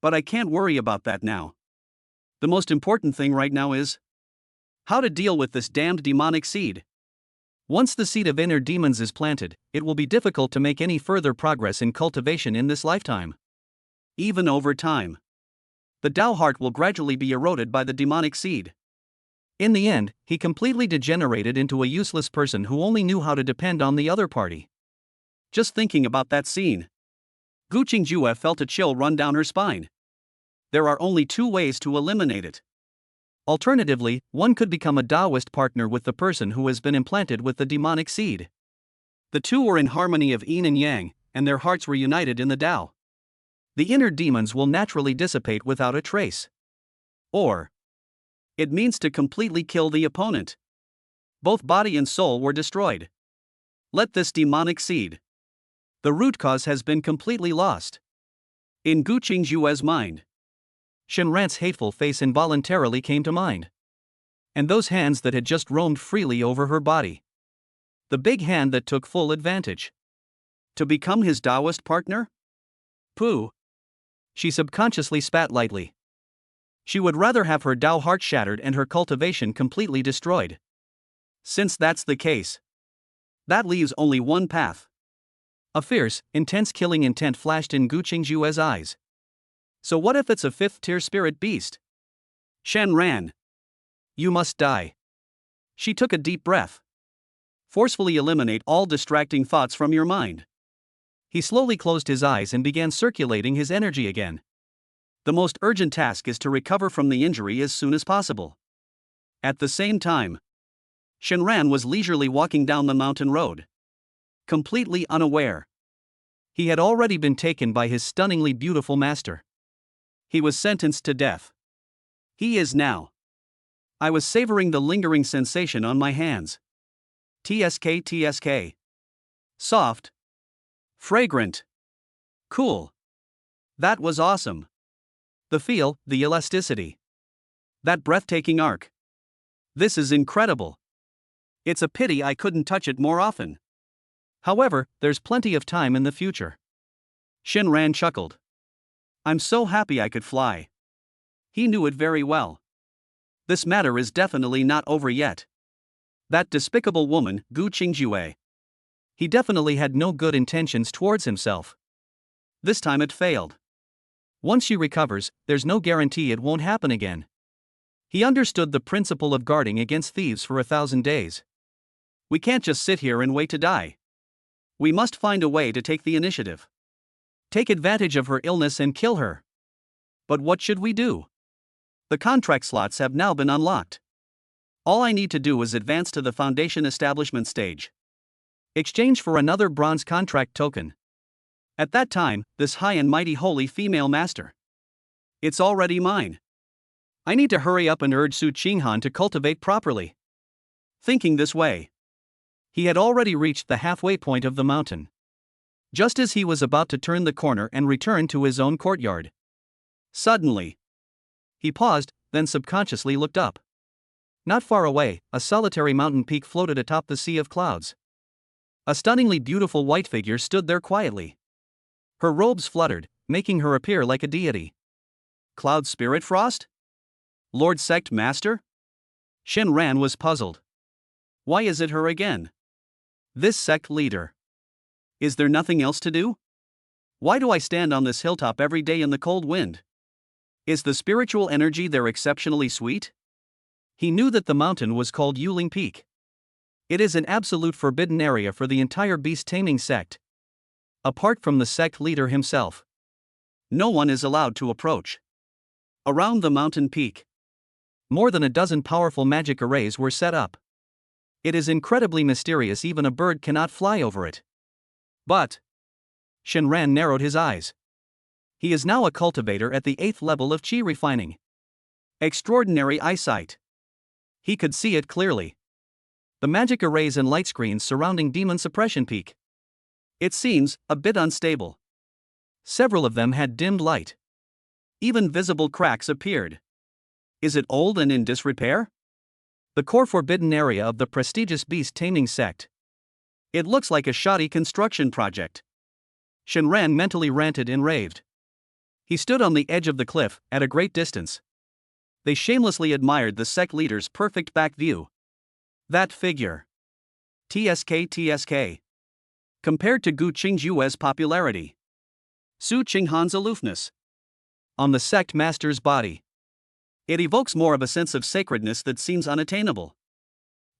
But I can't worry about that now. The most important thing right now is How to deal with this damned demonic seed? Once the seed of inner demons is planted, it will be difficult to make any further progress in cultivation in this lifetime. Even over time, the Tao heart will gradually be eroded by the demonic seed. In the end, he completely degenerated into a useless person who only knew how to depend on the other party. Just thinking about that scene, Gu Qingjue felt a chill run down her spine. There are only two ways to eliminate it. Alternatively, one could become a Taoist partner with the person who has been implanted with the demonic seed. The two were in harmony of yin and yang, and their hearts were united in the Tao. The inner demons will naturally dissipate without a trace. Or, it means to completely kill the opponent. Both body and soul were destroyed. Let this demonic seed. The root cause has been completely lost. In Gu Qingjue's mind, Shenran's hateful face involuntarily came to mind. And those hands that had just roamed freely over her body. The big hand that took full advantage. To become his Taoist partner? Pooh. She subconsciously spat lightly. She would rather have her Tao heart shattered and her cultivation completely destroyed. Since that's the case, that leaves only one path. A fierce, intense killing intent flashed in Gu Qingjue's eyes. So what if it's a fifth-tier spirit beast? Shenran, you must die. She took a deep breath. Forcefully eliminate all distracting thoughts from your mind. He slowly closed his eyes and began circulating his energy again. The most urgent task is to recover from the injury as soon as possible. At the same time, Shenran was leisurely walking down the mountain road. Completely unaware. He had already been taken by his stunningly beautiful master. He was sentenced to death. He is now. I was savoring the lingering sensation on my hands. TSK. Soft. Fragrant. Cool. That was awesome. The feel, the elasticity. That breathtaking arc. This is incredible. It's a pity I couldn't touch it more often. However, there's plenty of time in the future. Shenran chuckled. I'm so happy I could fly. He knew it very well. This matter is definitely not over yet. That despicable woman, Gu Qingjue. He definitely had no good intentions towards himself. This time it failed. Once she recovers, there's no guarantee it won't happen again. He understood the principle of guarding against thieves for 1,000 days. We can't just sit here and wait to die. We must find a way to take the initiative. Take advantage of her illness and kill her. But what should we do? The contract slots have now been unlocked. All I need to do is advance to the foundation establishment stage. Exchange for another bronze contract token. At that time, this high and mighty holy female master. It's already mine. I need to hurry up and urge Su Qinghan to cultivate properly. Thinking this way, he had already reached the halfway point of the mountain. Just as he was about to turn the corner and return to his own courtyard. Suddenly, he paused, then subconsciously looked up. Not far away, a solitary mountain peak floated atop the sea of clouds. A stunningly beautiful white figure stood there quietly. Her robes fluttered, making her appear like a deity. Cloud Spirit Frost? Lord Sect Master? Shenran was puzzled. Why is it her again? This sect leader. Is there nothing else to do? Why do I stand on this hilltop every day in the cold wind? Is the spiritual energy there exceptionally sweet? He knew that the mountain was called Yuling Peak. It is an absolute forbidden area for the entire beast-taming sect. Apart from the sect leader himself, no one is allowed to approach. Around the mountain peak, more than a dozen powerful magic arrays were set up. It is incredibly mysterious, even a bird cannot fly over it. But Shenran narrowed his eyes. He is now a cultivator at the 8th level of Qi refining. Extraordinary eyesight. He could see it clearly. The magic arrays and light screens surrounding Demon Suppression Peak. It seems a bit unstable. Several of them had dimmed light. Even visible cracks appeared. Is it old and in disrepair? The core forbidden area of the prestigious beast-taming sect. It looks like a shoddy construction project. Shenran mentally ranted and raved. He stood on the edge of the cliff, at a great distance. They shamelessly admired the sect leader's perfect back view. That figure. TSK. Compared to Gu Qingjue's popularity. Su Qinghan's aloofness. On the sect master's body. It evokes more of a sense of sacredness that seems unattainable.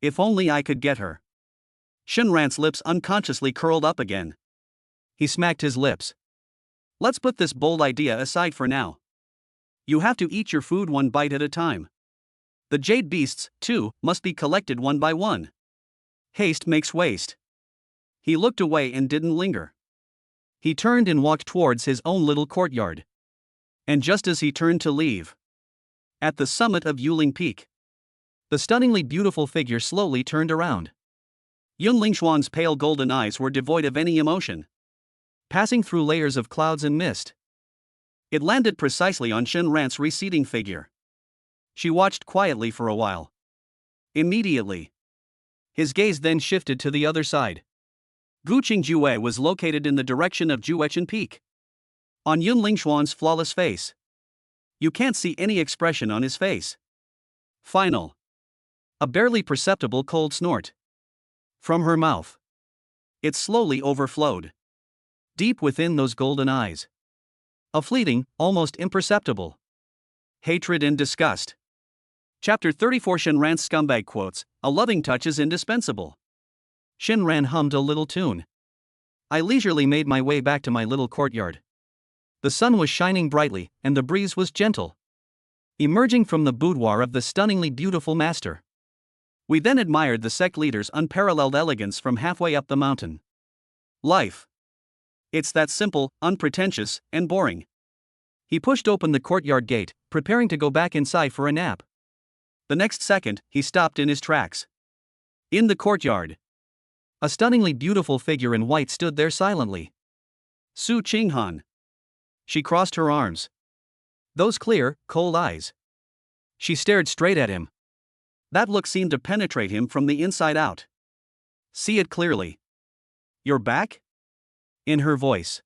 If only I could get her. Shenran's lips unconsciously curled up again. He smacked his lips. Let's put this bold idea aside for now. You have to eat your food one bite at a time. The jade beasts, too, must be collected one by one. Haste makes waste. He looked away and didn't linger. He turned and walked towards his own little courtyard. And just as he turned to leave, at the summit of Yuling Peak, the stunningly beautiful figure slowly turned around. Yun Lingshuan's pale golden eyes were devoid of any emotion, passing through layers of clouds and mist. It landed precisely on Shenran's receding figure. She watched quietly for a while. Immediately, his gaze then shifted to the other side. Gu Qingjue was located in the direction of Juechen Peak. On Yun Lingshuan's flawless face, you can't see any expression on his face. Final. A barely perceptible cold snort. From her mouth. It slowly overflowed. Deep within those golden eyes. A fleeting, almost imperceptible hatred and disgust. Chapter 34 Shenran's scumbag quotes, a loving touch is indispensable. Shenran hummed a little tune. I leisurely made my way back to my little courtyard. The sun was shining brightly, and the breeze was gentle. Emerging from the boudoir of the stunningly beautiful master, we then admired the sect leader's unparalleled elegance from halfway up the mountain. Life. It's that simple, unpretentious, and boring. He pushed open the courtyard gate, preparing to go back inside for a nap. The next second, he stopped in his tracks. In the courtyard, a stunningly beautiful figure in white stood there silently. Su Qinghan. She crossed her arms. Those clear, cold eyes. She stared straight at him. That look seemed to penetrate him from the inside out. See it clearly. You're back? In her voice.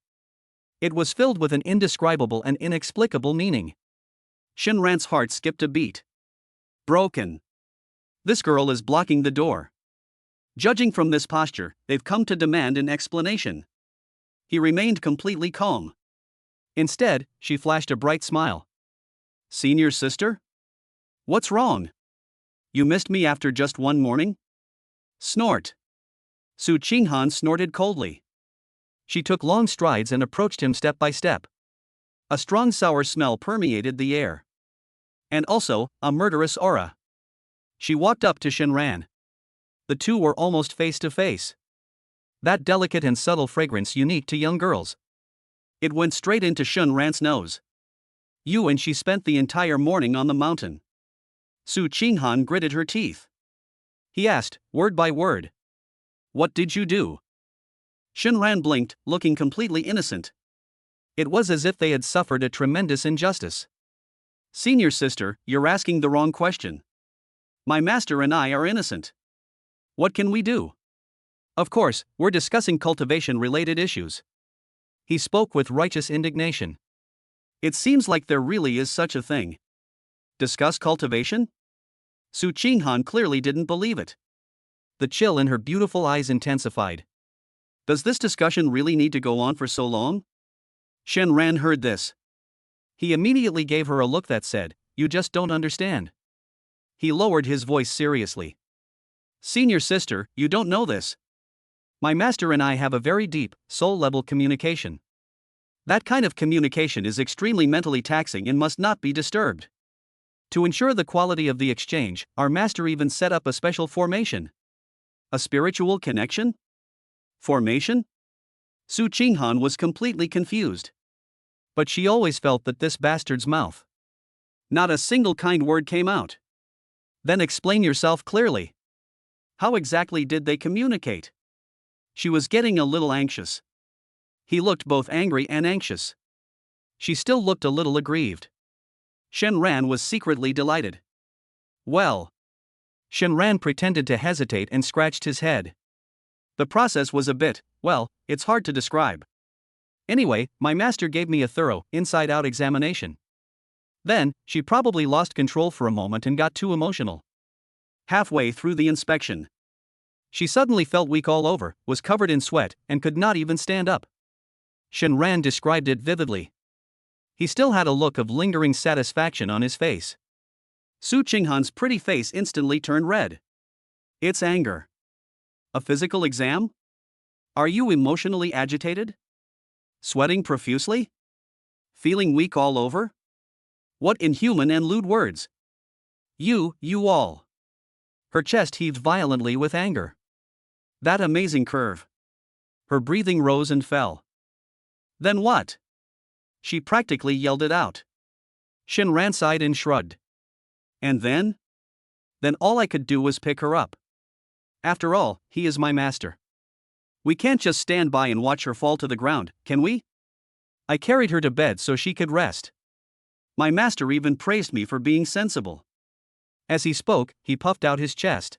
It was filled with an indescribable and inexplicable meaning. Shenran's heart skipped a beat. Broken. This girl is blocking the door. Judging from this posture, they've come to demand an explanation. He remained completely calm. Instead, she flashed a bright smile. Senior sister? What's wrong? You missed me after just one morning? Snort. Su Qinghan snorted coldly. She took long strides and approached him step by step. A strong sour smell permeated the air. And also, a murderous aura. She walked up to Shenran. The two were almost face to face. That delicate and subtle fragrance unique to young girls. It went straight into Shenran's nose. You and she spent the entire morning on the mountain. Su Qinghan gritted her teeth. He asked, word by word. What did you do? Shenran blinked, looking completely innocent. It was as if they had suffered a tremendous injustice. Senior sister, you're asking the wrong question. My master and I are innocent. What can we do? Of course, we're discussing cultivation-related issues. He spoke with righteous indignation. It seems like there really is such a thing. Discuss cultivation? Su Qinghan clearly didn't believe it. The chill in her beautiful eyes intensified. Does this discussion really need to go on for so long? Shenran heard this. He immediately gave her a look that said, you just don't understand. He lowered his voice seriously. Senior sister, you don't know this. My master and I have a very deep, soul-level communication. That kind of communication is extremely mentally taxing and must not be disturbed. To ensure the quality of the exchange, our master even set up a special formation. A spiritual connection? Formation? Su Qinghan was completely confused. But she always felt that this bastard's mouth. Not a single kind word came out. Then explain yourself clearly. How exactly did they communicate? She was getting a little anxious. He looked both angry and anxious. She still looked a little aggrieved. Shenran was secretly delighted. Well. Shenran pretended to hesitate and scratched his head. The process was a bit, well, it's hard to describe. Anyway, my master gave me a thorough, inside-out examination. Then, she probably lost control for a moment and got too emotional. Halfway through the inspection, she suddenly felt weak all over, was covered in sweat, and could not even stand up. Shenran described it vividly. He still had a look of lingering satisfaction on his face. Su Qinghan's pretty face instantly turned red. It's anger. A physical exam? Are you emotionally agitated? Sweating profusely? Feeling weak all over? What inhuman and lewd words! You all. Her chest heaved violently with anger. That amazing curve. Her breathing rose and fell. Then what? She practically yelled it out. Shenran sighed and shrugged. And then? Then all I could do was pick her up. After all, he is my master. We can't just stand by and watch her fall to the ground, can we? I carried her to bed so she could rest. My master even praised me for being sensible. As he spoke, he puffed out his chest.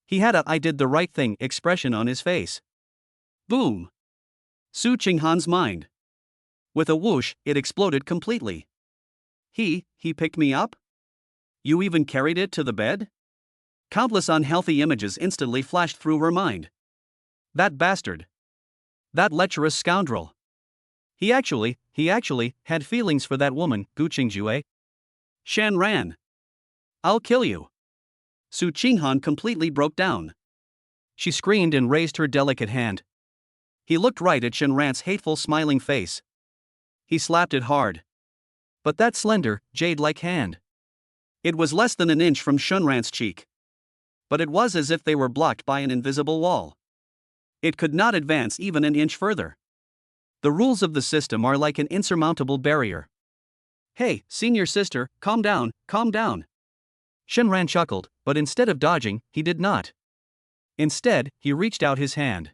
He had a "I did the right thing" expression on his face. Boom! Su Qinghan's mind. With a whoosh, it exploded completely. He picked me up? You even carried it to the bed? Countless unhealthy images instantly flashed through her mind. That bastard. That lecherous scoundrel. He actually had feelings for that woman, Gu Qingjue. Shenran. I'll kill you. Su Qinghan completely broke down. She screamed and raised her delicate hand. He looked right at Shenran's hateful smiling face. He slapped it hard. But that slender, jade-like hand. It was less than an inch from Shenran's cheek. But it was as if they were blocked by an invisible wall. It could not advance even an inch further. The rules of the system are like an insurmountable barrier. Hey, senior sister, calm down, calm down. Shenran chuckled, but instead of dodging, he did not. Instead, he reached out his hand.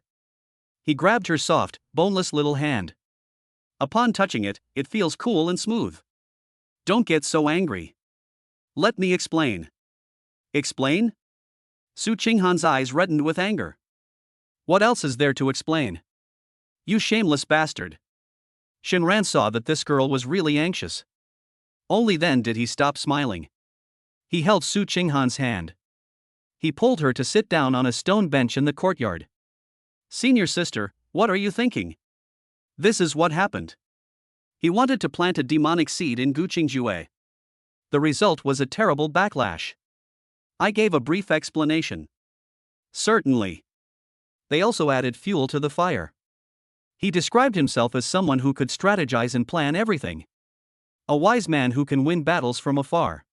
He grabbed her soft, boneless little hand. Upon touching it, it feels cool and smooth. Don't get so angry. Let me explain. Explain? Su Qinghan's eyes reddened with anger. What else is there to explain? You shameless bastard. Shenran saw that this girl was really anxious. Only then did he stop smiling. He held Su Qinghan's hand. He pulled her to sit down on a stone bench in the courtyard. Senior sister, what are you thinking? This is what happened. He wanted to plant a demonic seed in Gu Qingjue. The result was a terrible backlash. I gave a brief explanation. Certainly. They also added fuel to the fire. He described himself as someone who could strategize and plan everything. A wise man who can win battles from afar.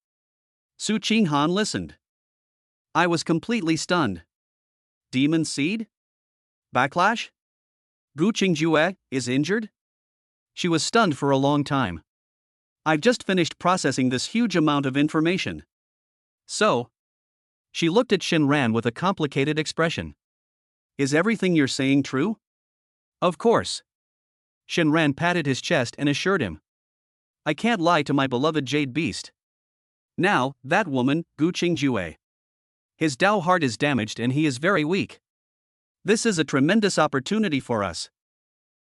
Su Qinghan listened. I was completely stunned. Demon seed? Backlash? Gu Qingjue is injured? She was stunned for a long time. I've just finished processing this huge amount of information. So? She looked at Shenran with a complicated expression. Is everything you're saying true? Of course. Shenran patted his chest and assured him. I can't lie to my beloved jade beast. Now, that woman, Gu Qingjue. His Dao heart is damaged and he is very weak. This is a tremendous opportunity for us.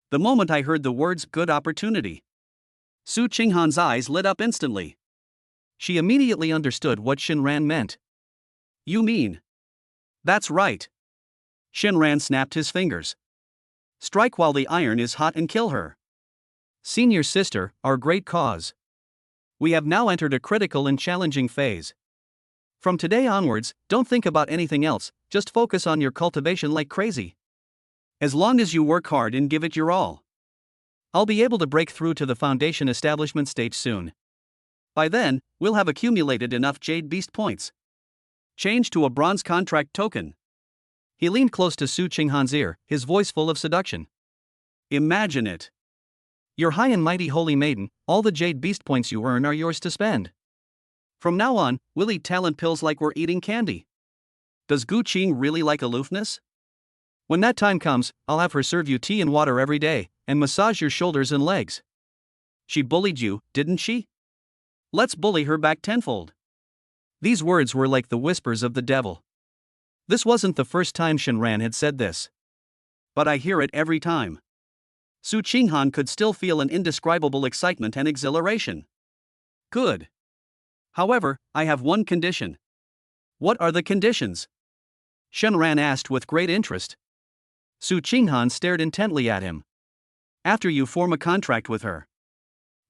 The moment I heard the words good opportunity, Su Qinghan's eyes lit up instantly. She immediately understood what Shenran meant. You mean? That's right. Shenran snapped his fingers. Strike while the iron is hot and kill her. Senior sister, our great cause. We have now entered a critical and challenging phase. From today onwards, don't think about anything else, just focus on your cultivation like crazy. As long as you work hard and give it your all. I'll be able to break through to the foundation establishment stage soon. By then, we'll have accumulated enough Jade Beast points. Change to a bronze contract token. He leaned close to Su Qinghan's ear, his voice full of seduction. Imagine it. Your high and mighty holy maiden, all the Jade Beast points you earn are yours to spend. From now on, we'll eat talent pills like we're eating candy. Does Gu Qing really like aloofness? When that time comes, I'll have her serve you tea and water every day, and massage your shoulders and legs. She bullied you, didn't she? Let's bully her back tenfold. These words were like the whispers of the devil. This wasn't the first time Shenran had said this. But I hear it every time. Su Qinghan could still feel an indescribable excitement and exhilaration. Good. However, I have one condition. What are the conditions? Shenran asked with great interest. Su Qinghan stared intently at him. After you form a contract with her.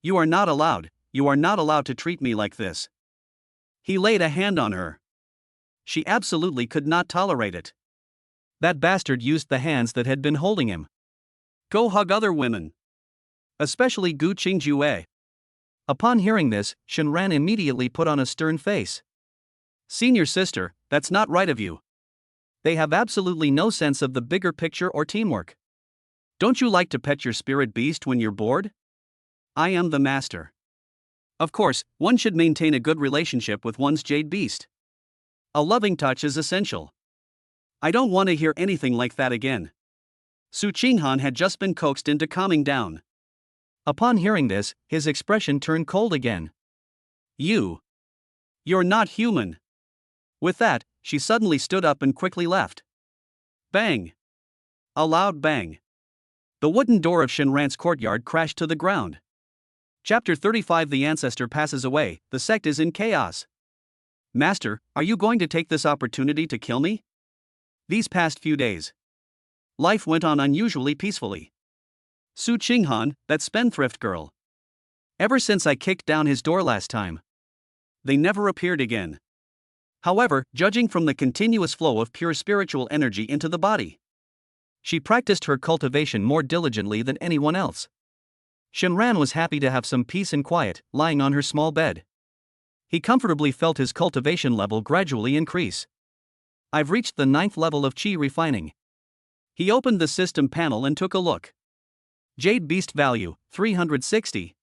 You are not allowed to treat me like this. He laid a hand on her. She absolutely could not tolerate it. That bastard used the hands that had been holding him. Go hug other women. Especially Gu Qingjue. Upon hearing this, Shenran immediately put on a stern face. Senior sister, that's not right of you. They have absolutely no sense of the bigger picture or teamwork. Don't you like to pet your spirit beast when you're bored? I am the master. Of course, one should maintain a good relationship with one's jade beast. A loving touch is essential. I don't want to hear anything like that again. Su Qinghan had just been coaxed into calming down. Upon hearing this, his expression turned cold again. You're not human. With that, she suddenly stood up and quickly left. Bang! A loud bang. The wooden door of Shenran's courtyard crashed to the ground. Chapter 35. The ancestor passes away, the sect is in chaos. Master, are you going to take this opportunity to kill me? These past few days, life went on unusually peacefully. Su Qinghan, that spendthrift girl. Ever since I kicked down his door last time, they never appeared again. However, judging from the continuous flow of pure spiritual energy into the body, she practiced her cultivation more diligently than anyone else. Shenran was happy to have some peace and quiet, lying on her small bed. He comfortably felt his cultivation level gradually increase. I've reached the 9th level of Qi refining. He opened the system panel and took a look. Jade Beast value, 360.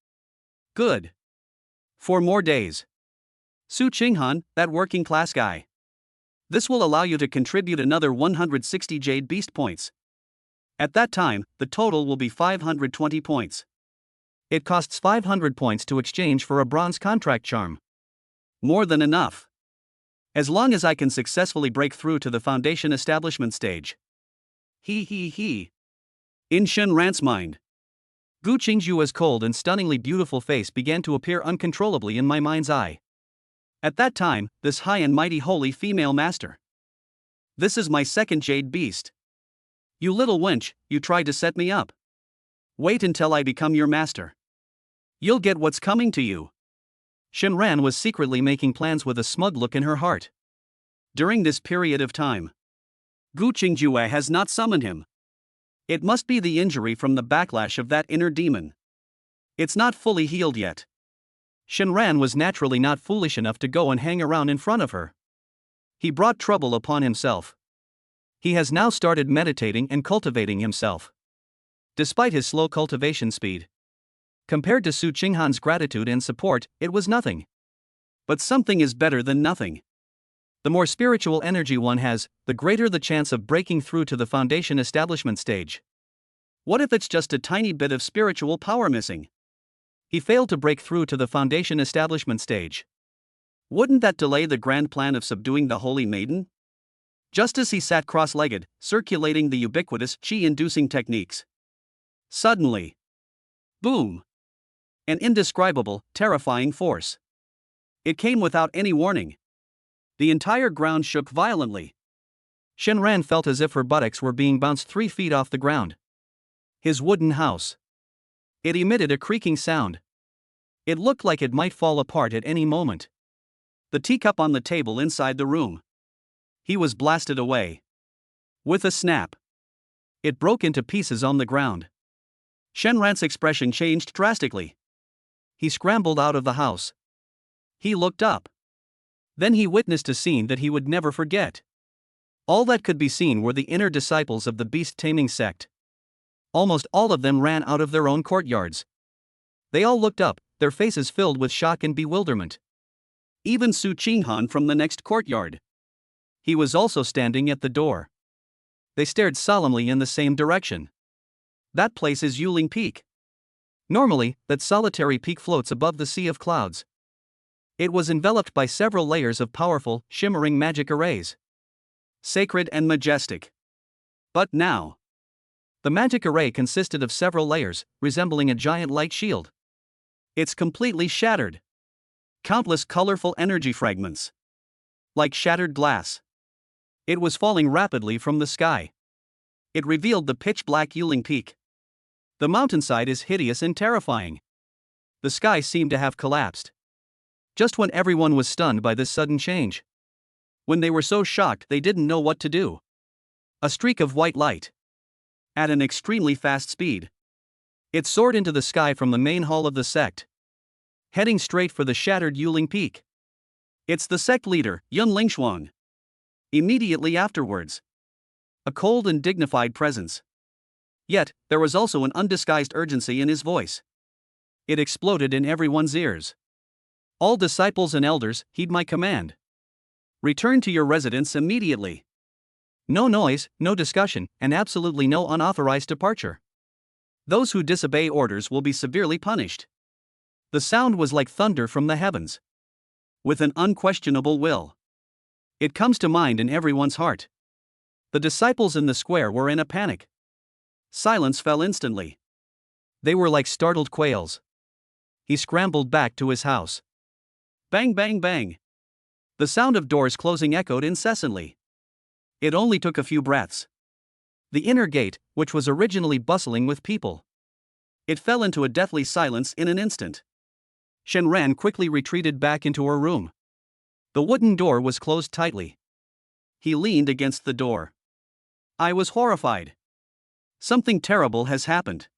Good. 4 more days. Su Qinghan, that working class guy. This will allow you to contribute another 160 Jade Beast points. At that time, the total will be 520 points. It costs 500 points to exchange for a bronze contract charm. More than enough. As long as I can successfully break through to the foundation establishment stage. He. In Shenran's mind, Gu Qingjue's cold and stunningly beautiful face began to appear uncontrollably in my mind's eye. At that time, this high and mighty holy female master. This is my second jade beast. You little wench, you tried to set me up. Wait until I become your master. You'll get what's coming to you. Shenran was secretly making plans with a smug look in her heart. During this period of time, Gu Qingjue has not summoned him. It must be the injury from the backlash of that inner demon. It's not fully healed yet. Shenran was naturally not foolish enough to go and hang around in front of her. He brought trouble upon himself. He has now started meditating and cultivating himself. Despite his slow cultivation speed, compared to Su Qinghan's gratitude and support, it was nothing. But something is better than nothing. The more spiritual energy one has, the greater the chance of breaking through to the foundation establishment stage. What if it's just a tiny bit of spiritual power missing? He failed to break through to the foundation establishment stage. Wouldn't that delay the grand plan of subduing the Holy Maiden? Just as he sat cross-legged, circulating the ubiquitous Qi-inducing techniques. Suddenly, boom! An indescribable, terrifying force. It came without any warning. The entire ground shook violently. Shenran felt as if her buttocks were being bounced 3 feet off the ground. His wooden house. It emitted a creaking sound. It looked like it might fall apart at any moment. The teacup on the table inside the room. He was blasted away. With a snap. It broke into pieces on the ground. Shenran's expression changed drastically. He scrambled out of the house. He looked up. Then he witnessed a scene that he would never forget. All that could be seen were the inner disciples of the beast-taming sect. Almost all of them ran out of their own courtyards. They all looked up, their faces filled with shock and bewilderment. Even Su Qinghan from the next courtyard. He was also standing at the door. They stared solemnly in the same direction. That place is Yuling Peak. Normally, that solitary peak floats above the sea of clouds. It was enveloped by several layers of powerful, shimmering magic arrays. Sacred and majestic. But now, the magic array consisted of several layers, resembling a giant light shield. It's completely shattered. Countless colorful energy fragments. Like shattered glass. It was falling rapidly from the sky. It revealed the pitch-black Yuling Peak. The mountainside is hideous and terrifying. The sky seemed to have collapsed. Just when everyone was stunned by this sudden change. When they were so shocked they didn't know what to do. A streak of white light. At an extremely fast speed. It soared into the sky from the main hall of the sect. Heading straight for the shattered Yuling Peak. It's the sect leader, Yun Lingshuang. Immediately afterwards. A cold and dignified presence. Yet, there was also an undisguised urgency in his voice. It exploded in everyone's ears. All disciples and elders, heed my command. Return to your residence immediately. No noise, no discussion, and absolutely no unauthorized departure. Those who disobey orders will be severely punished. The sound was like thunder from the heavens. With an unquestionable will. It comes to mind in everyone's heart. The disciples in the square were in a panic. Silence fell instantly. They were like startled quails. He scrambled back to his house. Bang, bang, bang. The sound of doors closing echoed incessantly. It only took a few breaths. The inner gate, which was originally bustling with people. It fell into a deathly silence in an instant. Shenran quickly retreated back into her room. The wooden door was closed tightly. He leaned against the door. I was horrified. Something terrible has happened.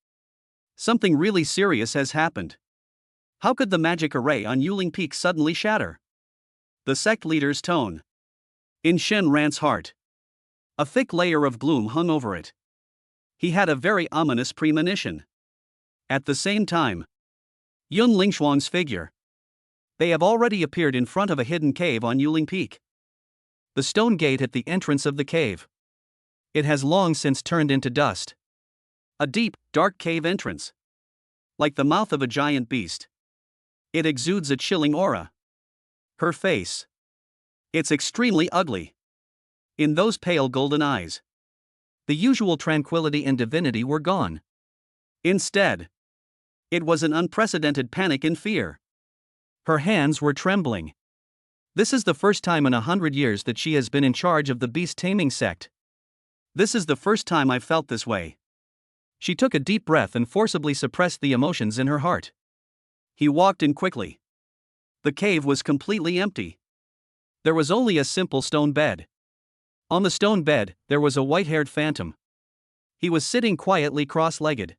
Something really serious has happened. How could the magic array on Yuling Peak suddenly shatter? The sect leader's tone. In Shenran's heart. A thick layer of gloom hung over it. He had a very ominous premonition. At the same time, Yun Lingshuang's figure. They have already appeared in front of a hidden cave on Yuling Peak. The stone gate at the entrance of the cave. It has long since turned into dust. A deep, dark cave entrance. Like the mouth of a giant beast. It exudes a chilling aura. Her face. It's extremely ugly. In those pale golden eyes. The usual tranquility and divinity were gone. Instead, it was an unprecedented panic and fear. Her hands were trembling. This is the first time in 100 years that she has been in charge of the beast taming sect. This is the first time I've felt this way. She took a deep breath and forcibly suppressed the emotions in her heart. He walked in quickly. The cave was completely empty. There was only a simple stone bed. On the stone bed, there was a white-haired phantom. He was sitting quietly cross-legged.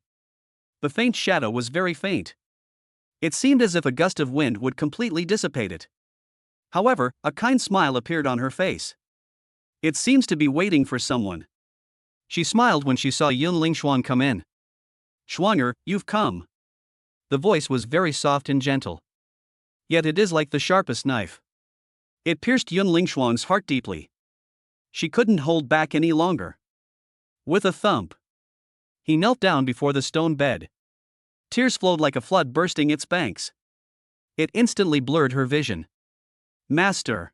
The faint shadow was very faint. It seemed as if a gust of wind would completely dissipate it. However, a kind smile appeared on her face. It seems to be waiting for someone. She smiled when she saw Yun Lingshuang come in. Shuanger, you've come. The voice was very soft and gentle. Yet it is like the sharpest knife. It pierced Yun Lingshuang's heart deeply. She couldn't hold back any longer. With a thump, he knelt down before the stone bed. Tears flowed like a flood bursting its banks. It instantly blurred her vision. Master.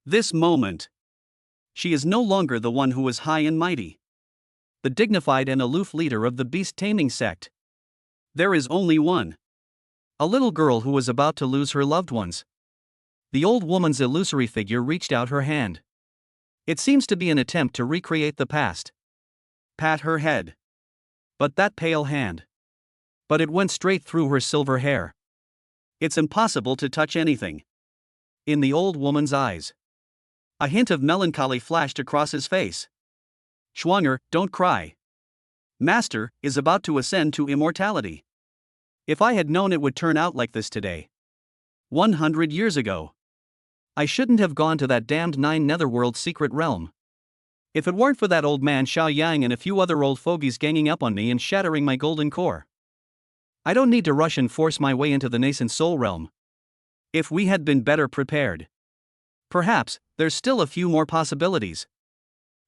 This moment. She is no longer the one who was high and mighty. The dignified and aloof leader of the beast taming sect. There is only one. A little girl who was about to lose her loved ones. The old woman's illusory figure reached out her hand. It seems to be an attempt to recreate the past. Pat her head. But that pale hand. But it went straight through her silver hair. It's impossible to touch anything. In the old woman's eyes. A hint of melancholy flashed across his face. Shuanger, don't cry. Master is about to ascend to immortality. If I had known it would turn out like this today. 100 years ago. I shouldn't have gone to that damned 9 netherworld secret realm. If it weren't for that old man Xiao Yang and a few other old fogies ganging up on me and shattering my golden core. I don't need to rush and force my way into the nascent soul realm. If we had been better prepared. Perhaps, there's still a few more possibilities.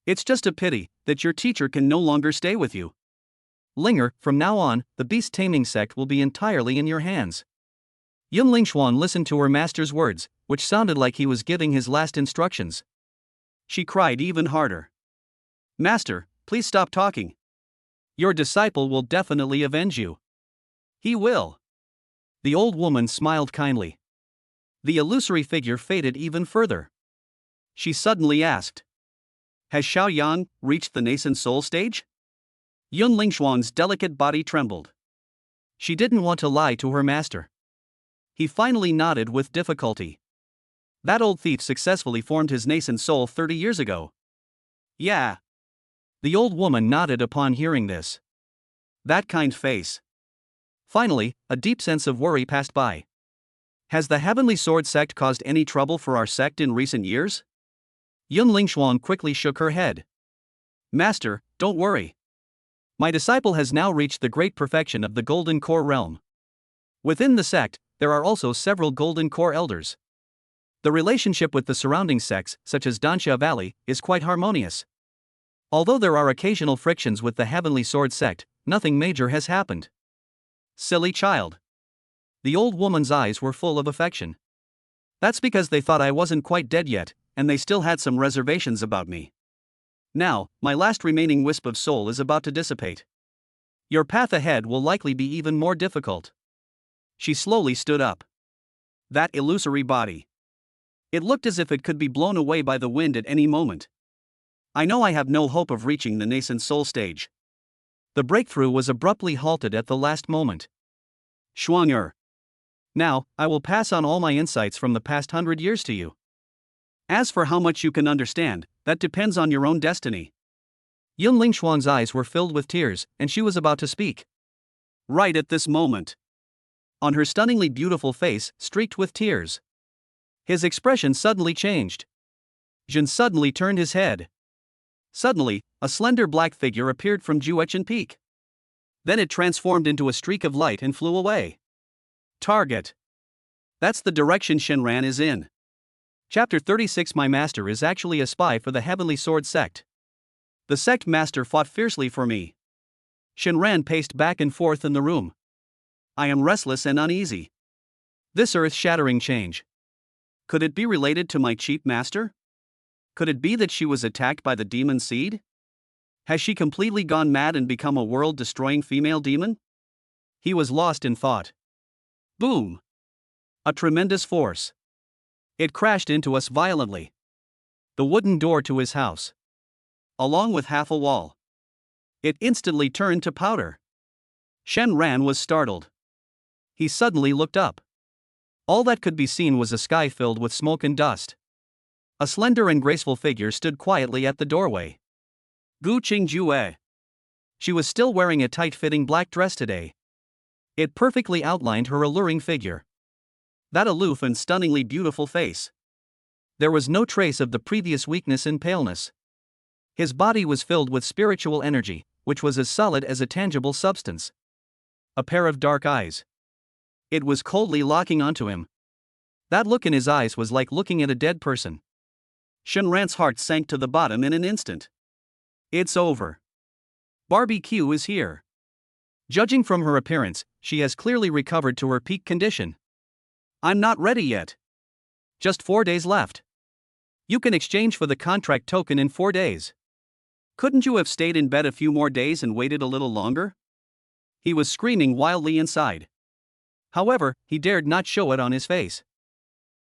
It's just a pity that your teacher can no longer stay with you. Linger, from now on, the beast taming sect will be entirely in your hands. Yun Lingshuang listened to her master's words, which sounded like he was giving his last instructions. She cried even harder. Master, please stop talking. Your disciple will definitely avenge you. He will. The old woman smiled kindly. The illusory figure faded even further. She suddenly asked, "Has Xiao Yang reached the nascent soul stage?" Yun Lingshuan's delicate body trembled. She didn't want to lie to her master. He finally nodded with difficulty. That old thief successfully formed his nascent soul 30 years ago. Yeah. The old woman nodded upon hearing this. That kind face. Finally, a deep sense of worry passed by. Has the Heavenly Sword sect caused any trouble for our sect in recent years? Yun Lingshuan quickly shook her head. Master, don't worry. My disciple has now reached the great perfection of the Golden Core realm. Within the sect, there are also several Golden Core elders. The relationship with the surrounding sects, such as Dansha Valley, is quite harmonious. Although there are occasional frictions with the Heavenly Sword sect, nothing major has happened. Silly child. The old woman's eyes were full of affection. That's because they thought I wasn't quite dead yet, and they still had some reservations about me. Now, my last remaining wisp of soul is about to dissipate. Your path ahead will likely be even more difficult. She slowly stood up. That illusory body. It looked as if it could be blown away by the wind at any moment. I know I have no hope of reaching the nascent soul stage. The breakthrough was abruptly halted at the last moment. Shuang. Now, I will pass on all my insights from the past 100 years to you. As for how much you can understand, that depends on your own destiny. Yun Lingshuan's eyes were filled with tears, and she was about to speak. Right at this moment. On her stunningly beautiful face, streaked with tears. His expression suddenly changed. Jin suddenly turned his head. Suddenly, a slender black figure appeared from Juechen Peak. Then it transformed into a streak of light and flew away. Target. That's the direction Shenran is in. Chapter 36. My master is actually a spy for the Heavenly Sword sect. The sect master fought fiercely for me. Shenran paced back and forth in the room. I am restless and uneasy. This earth-shattering change. Could it be related to my chief master? Could it be that she was attacked by the demon seed? Has she completely gone mad and become a world-destroying female demon? He was lost in thought. Boom! A tremendous force. It crashed into us violently. The wooden door to his house. Along with half a wall. It instantly turned to powder. Shenran was startled. He suddenly looked up. All that could be seen was a sky filled with smoke and dust. A slender and graceful figure stood quietly at the doorway. Gu Qingjue. She was still wearing a tight-fitting black dress today. It perfectly outlined her alluring figure. That aloof and stunningly beautiful face. There was no trace of the previous weakness and paleness. His body was filled with spiritual energy, which was as solid as a tangible substance. A pair of dark eyes. It was coldly locking onto him. That look in his eyes was like looking at a dead person. Shenran's heart sank to the bottom in an instant. It's over. Barbecue is here. Judging from her appearance, she has clearly recovered to her peak condition. I'm not ready yet. Just 4 days left. You can exchange for the contract token in 4 days. Couldn't you have stayed in bed a few more days and waited a little longer? He was screaming wildly inside. However, he dared not show it on his face.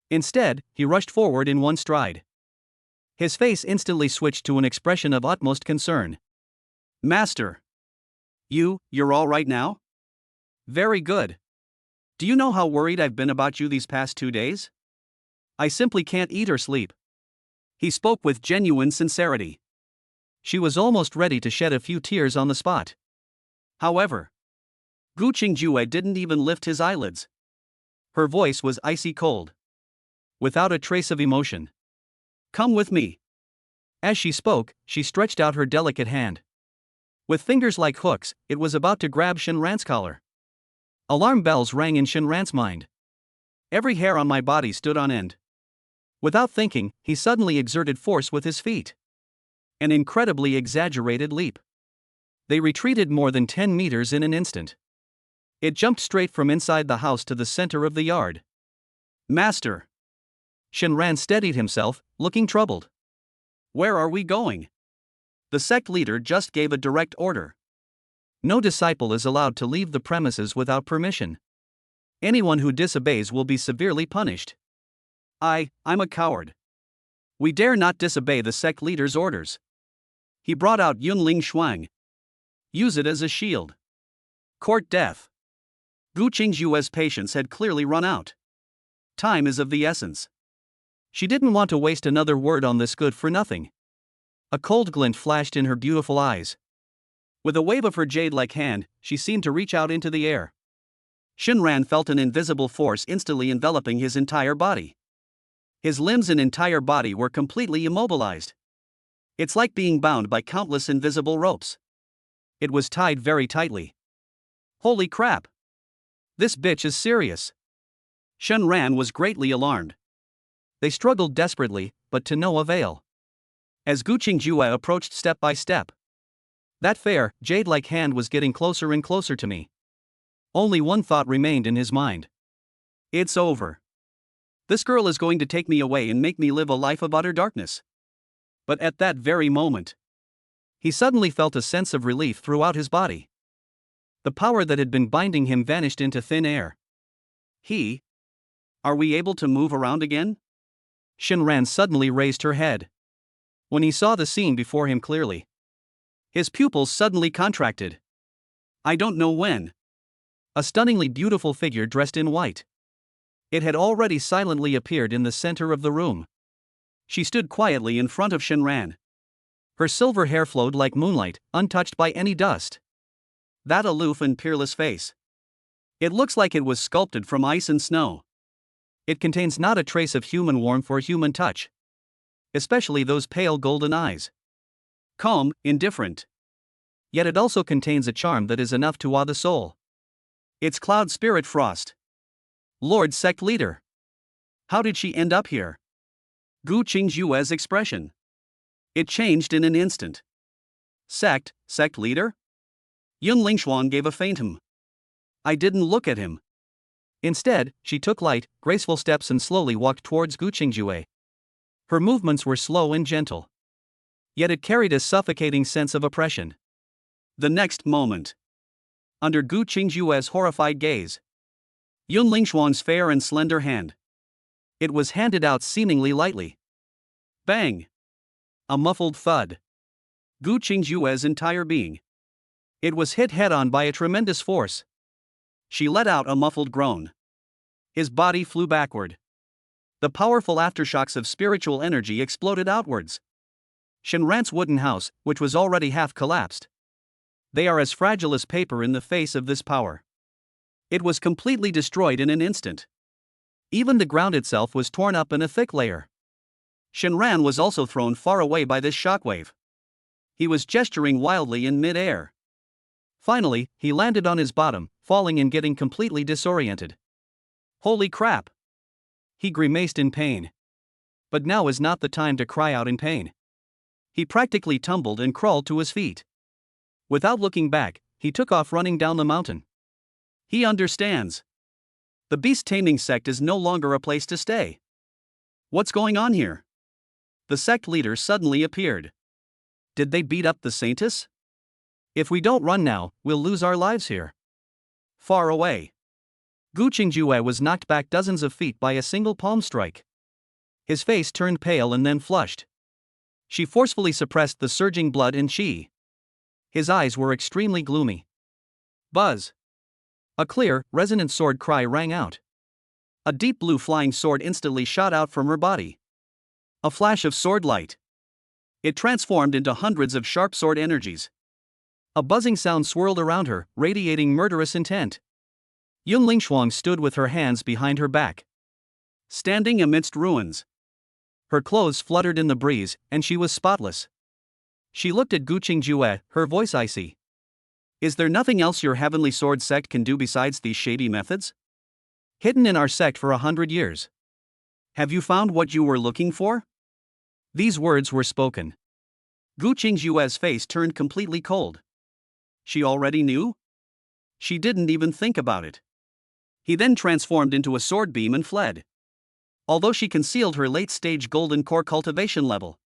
Instead, he rushed forward in one stride. His face instantly switched to an expression of utmost concern. Master. You're all right now? Very good. Do you know how worried I've been about you these past 2 days? I simply can't eat or sleep. He spoke with genuine sincerity. She was almost ready to shed a few tears on the spot. However, Gu Qingjue didn't even lift his eyelids. Her voice was icy cold. Without a trace of emotion. Come with me. As she spoke, she stretched out her delicate hand. With fingers like hooks, it was about to grab Shenran's collar. Alarm bells rang in Shenran's mind. Every hair on my body stood on end. Without thinking, he suddenly exerted force with his feet. An incredibly exaggerated leap. They retreated more than 10 meters in an instant. It jumped straight from inside the house to the center of the yard. Master. Shenran steadied himself, looking troubled. Where are we going? The sect leader just gave a direct order. No disciple is allowed to leave the premises without permission. Anyone who disobeys will be severely punished. I'm a coward. We dare not disobey the sect leader's orders. He brought out Yunling Shuang. Use it as a shield. Court death. Gu Qingjue's patience had clearly run out. Time is of the essence. She didn't want to waste another word on this good for nothing. A cold glint flashed in her beautiful eyes. With a wave of her jade-like hand, she seemed to reach out into the air. Shinran felt an invisible force instantly enveloping his entire body. His limbs and entire body were completely immobilized. It's like being bound by countless invisible ropes. It was tied very tightly. Holy crap! This bitch is serious. Shinran was greatly alarmed. They struggled desperately, but to no avail. As Gu Qingjue approached step by step, that fair, jade-like hand was getting closer and closer to me. Only one thought remained in his mind. It's over. This girl is going to take me away and make me live a life of utter darkness. But at that very moment, he suddenly felt a sense of relief throughout his body. The power that had been binding him vanished into thin air. Are we able to move around again? Shinran suddenly raised her head. When he saw the scene before him clearly, his pupils suddenly contracted. I don't know when. A stunningly beautiful figure dressed in white. It had already silently appeared in the center of the room. She stood quietly in front of Shinran. Her silver hair flowed like moonlight, untouched by any dust. That aloof and peerless face. It looks like it was sculpted from ice and snow. It contains not a trace of human warmth or human touch. Especially those pale golden eyes. Calm, indifferent. Yet it also contains a charm that is enough to awe the soul. It's Cloud Spirit Frost. Lord Sect Leader. How did she end up here? Gu Qingjue's expression. It changed in an instant. Sect Leader? Yun Lingshuang gave a faint hum. I didn't look at him. Instead, she took light, graceful steps and slowly walked towards Gu Qingjue. Her movements were slow and gentle. Yet it carried a suffocating sense of oppression. The next moment, under Gu Qingjue's horrified gaze, Yun Lingshuang's fair and slender hand. It was handed out seemingly lightly. Bang! A muffled thud. Gu Qingjue's entire being. It was hit head-on by a tremendous force. She let out a muffled groan. His body flew backward. The powerful aftershocks of spiritual energy exploded outwards. Shinran's wooden house, which was already half collapsed. They are as fragile as paper in the face of this power. It was completely destroyed in an instant. Even the ground itself was torn up in a thick layer. Shinran was also thrown far away by this shockwave. He was gesturing wildly in mid-air. Finally, he landed on his bottom, falling and getting completely disoriented. Holy crap! He grimaced in pain. But now is not the time to cry out in pain. He practically tumbled and crawled to his feet. Without looking back, he took off running down the mountain. He understands. The beast taming sect is no longer a place to stay. What's going on here? The sect leader suddenly appeared. Did they beat up the saintess? If we don't run now, we'll lose our lives here. Far away, Gu Qingjue was knocked back dozens of feet by a single palm strike. His face turned pale and then flushed. She forcefully suppressed the surging blood and qi. His eyes were extremely gloomy. Buzz! A clear, resonant sword cry rang out. A deep blue flying sword instantly shot out from her body. A flash of sword light. It transformed into hundreds of sharp sword energies. A buzzing sound swirled around her, radiating murderous intent. Yun Lingshuang stood with her hands behind her back, standing amidst ruins. Her clothes fluttered in the breeze, and she was spotless. She looked at Gu Qingjue, her voice icy. Is there nothing else your heavenly sword sect can do besides these shady methods? Hidden in our sect for 100 years. Have you found what you were looking for? These words were spoken. Gu Qingjue's face turned completely cold. She already knew? She didn't even think about it. He then transformed into a sword beam and fled. Although she concealed her late-stage golden core cultivation level.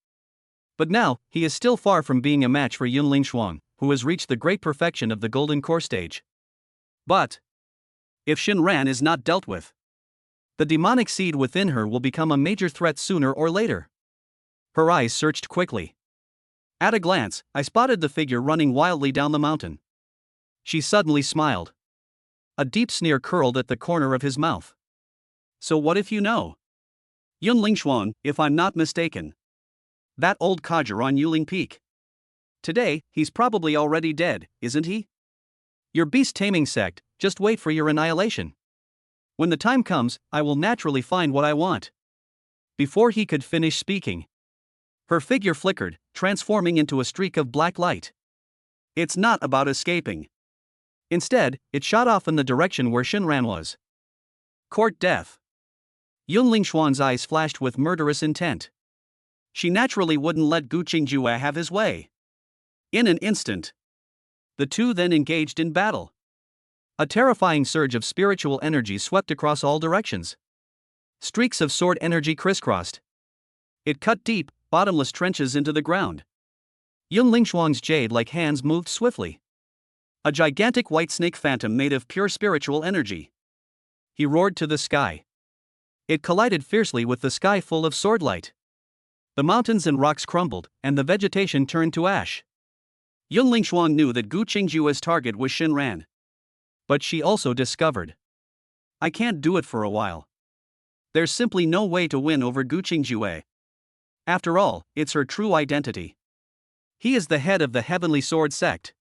But now, he is still far from being a match for Yun Lingshuang, who has reached the great perfection of the golden core stage. But if Shinran is not dealt with, The demonic seed within her will become a major threat sooner or later. Her eyes searched quickly. At a glance, I spotted the figure running wildly down the mountain. She suddenly smiled. A deep sneer curled at the corner of his mouth. So what if you know? Yun Lingshuan, if I'm not mistaken. That old codger on Yuling Peak. Today, he's probably already dead, isn't he? Your beast taming sect, just wait for your annihilation. When the time comes, I will naturally find what I want. Before he could finish speaking, her figure flickered, transforming into a streak of black light. It's not about escaping. Instead, it shot off in the direction where Shinran was. Court death. Yun Lingshuan's eyes flashed with murderous intent. She naturally wouldn't let Gu Qingjue have his way. In an instant, the two then engaged in battle. A terrifying surge of spiritual energy swept across all directions. Streaks of sword energy crisscrossed. It cut deep, bottomless trenches into the ground. Yun Lingshuang's jade-like hands moved swiftly. A gigantic white snake phantom made of pure spiritual energy. He roared to the sky. It collided fiercely with the sky full of swordlight. The mountains and rocks crumbled, and the vegetation turned to ash. Yun Lingshuang knew that Gu Qingjue's target was Shinran. But she also discovered, I can't do it for a while. There's simply no way to win over Gu Qingjue. After all, it's her true identity. He is the head of the Heavenly Sword sect.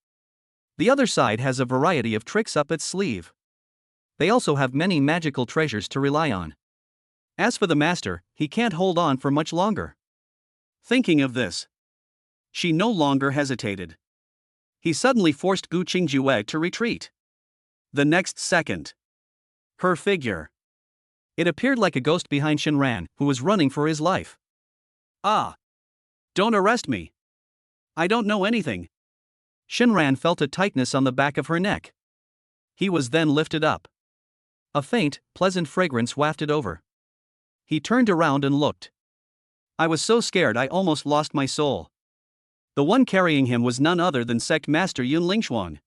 The other side has a variety of tricks up its sleeve. They also have many magical treasures to rely on. As for the master, he can't hold on for much longer. Thinking of this, she no longer hesitated. He suddenly forced Gu Qingjue to retreat. The next second, her figure. It appeared like a ghost behind Shinran, who was running for his life. Ah! Don't arrest me. I don't know anything. Shinran felt a tightness on the back of her neck. He was then lifted up. A faint, pleasant fragrance wafted over. He turned around and looked. I was so scared I almost lost my soul. The one carrying him was none other than Sect Master Yun Lingshuang.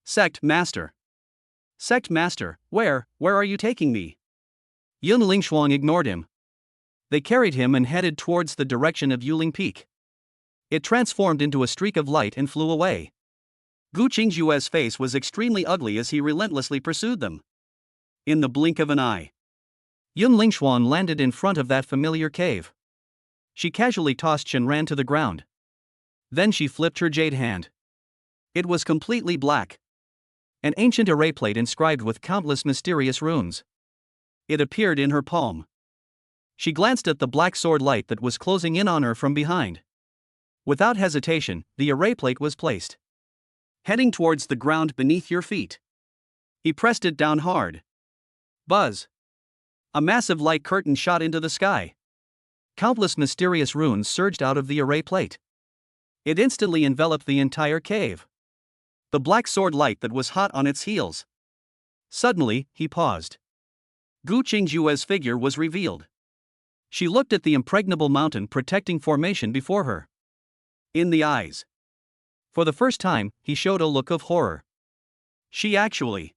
Sect Master. Sect Master, where are you taking me? Yun Lingshuang ignored him. They carried him and headed towards the direction of Yuling Peak. It transformed into a streak of light and flew away. Gu Qingjue's face was extremely ugly as he relentlessly pursued them. In the blink of an eye, Yun Lingshuang landed in front of that familiar cave. She casually tossed Shinran to the ground. Then she flipped her jade hand. It was completely black. An ancient array plate inscribed with countless mysterious runes. It appeared in her palm. She glanced at the black sword light that was closing in on her from behind. Without hesitation, the array plate was placed. Heading towards the ground beneath your feet. He pressed it down hard. Buzz. A massive light curtain shot into the sky. Countless mysterious runes surged out of the array plate. It instantly enveloped the entire cave. The black sword light that was hot on its heels. Suddenly, he paused. Gu Qingjue's figure was revealed. She looked at the impregnable mountain protecting formation before her. In the eyes, for the first time, he showed a look of horror. She actually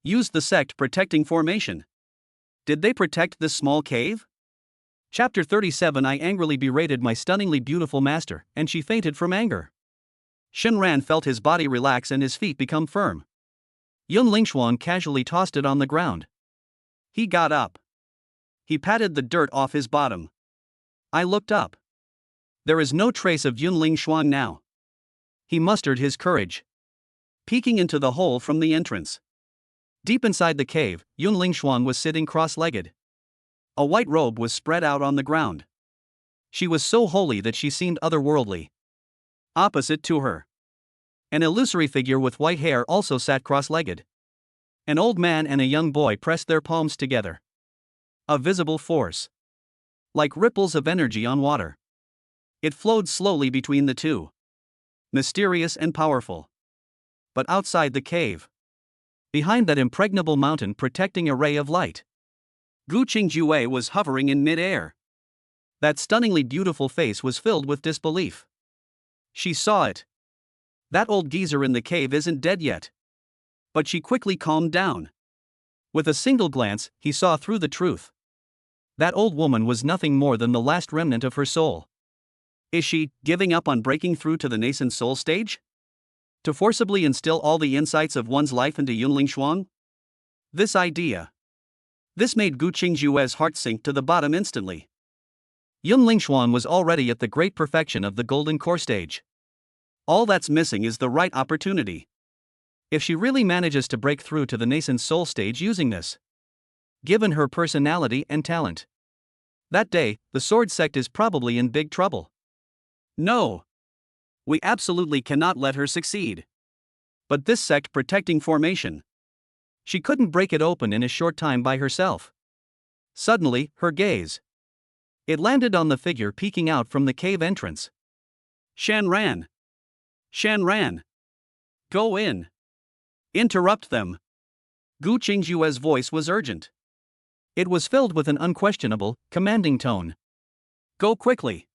used the sect protecting formation. Did they protect this small cave? Chapter 37. I angrily berated my stunningly beautiful master, and she fainted from anger. Shinran felt his body relax and his feet become firm. Yun Lingshuang casually tossed it on the ground. He got up. He patted the dirt off his bottom. I looked up. There is no trace of Yun Lingshuang now. He mustered his courage. Peeking into the hole from the entrance. Deep inside the cave, Yun Lingshuang was sitting cross-legged. A white robe was spread out on the ground. She was so holy that she seemed otherworldly. Opposite to her, an illusory figure with white hair also sat cross-legged. An old man and a young boy pressed their palms together. A visible force. Like ripples of energy on water. It flowed slowly between the two. Mysterious and powerful. But outside the cave, behind that impregnable mountain protecting a ray of light, Gu Qingjue was hovering in mid-air. That stunningly beautiful face was filled with disbelief. She saw it. That old geezer in the cave isn't dead yet. But she quickly calmed down. With a single glance, he saw through the truth. That old woman was nothing more than the last remnant of her soul. Is she giving up on breaking through to the nascent soul stage? To forcibly instill all the insights of one's life into Yunling Shuang? This made Gu Qingjue's heart sink to the bottom instantly. Yunling Shuang was already at the great perfection of the golden core stage. All that's missing is the right opportunity. If she really manages to break through to the nascent soul stage using this, given her personality and talent, that day, the sword sect is probably in big trouble. No. We absolutely cannot let her succeed. But this sect protecting formation, she couldn't break it open in a short time by herself. Suddenly, her gaze, it landed on the figure peeking out from the cave entrance. Shanran! Shanran! Go in! Interrupt them! Gu Qingjue's voice was urgent. It was filled with an unquestionable, commanding tone. Go quickly!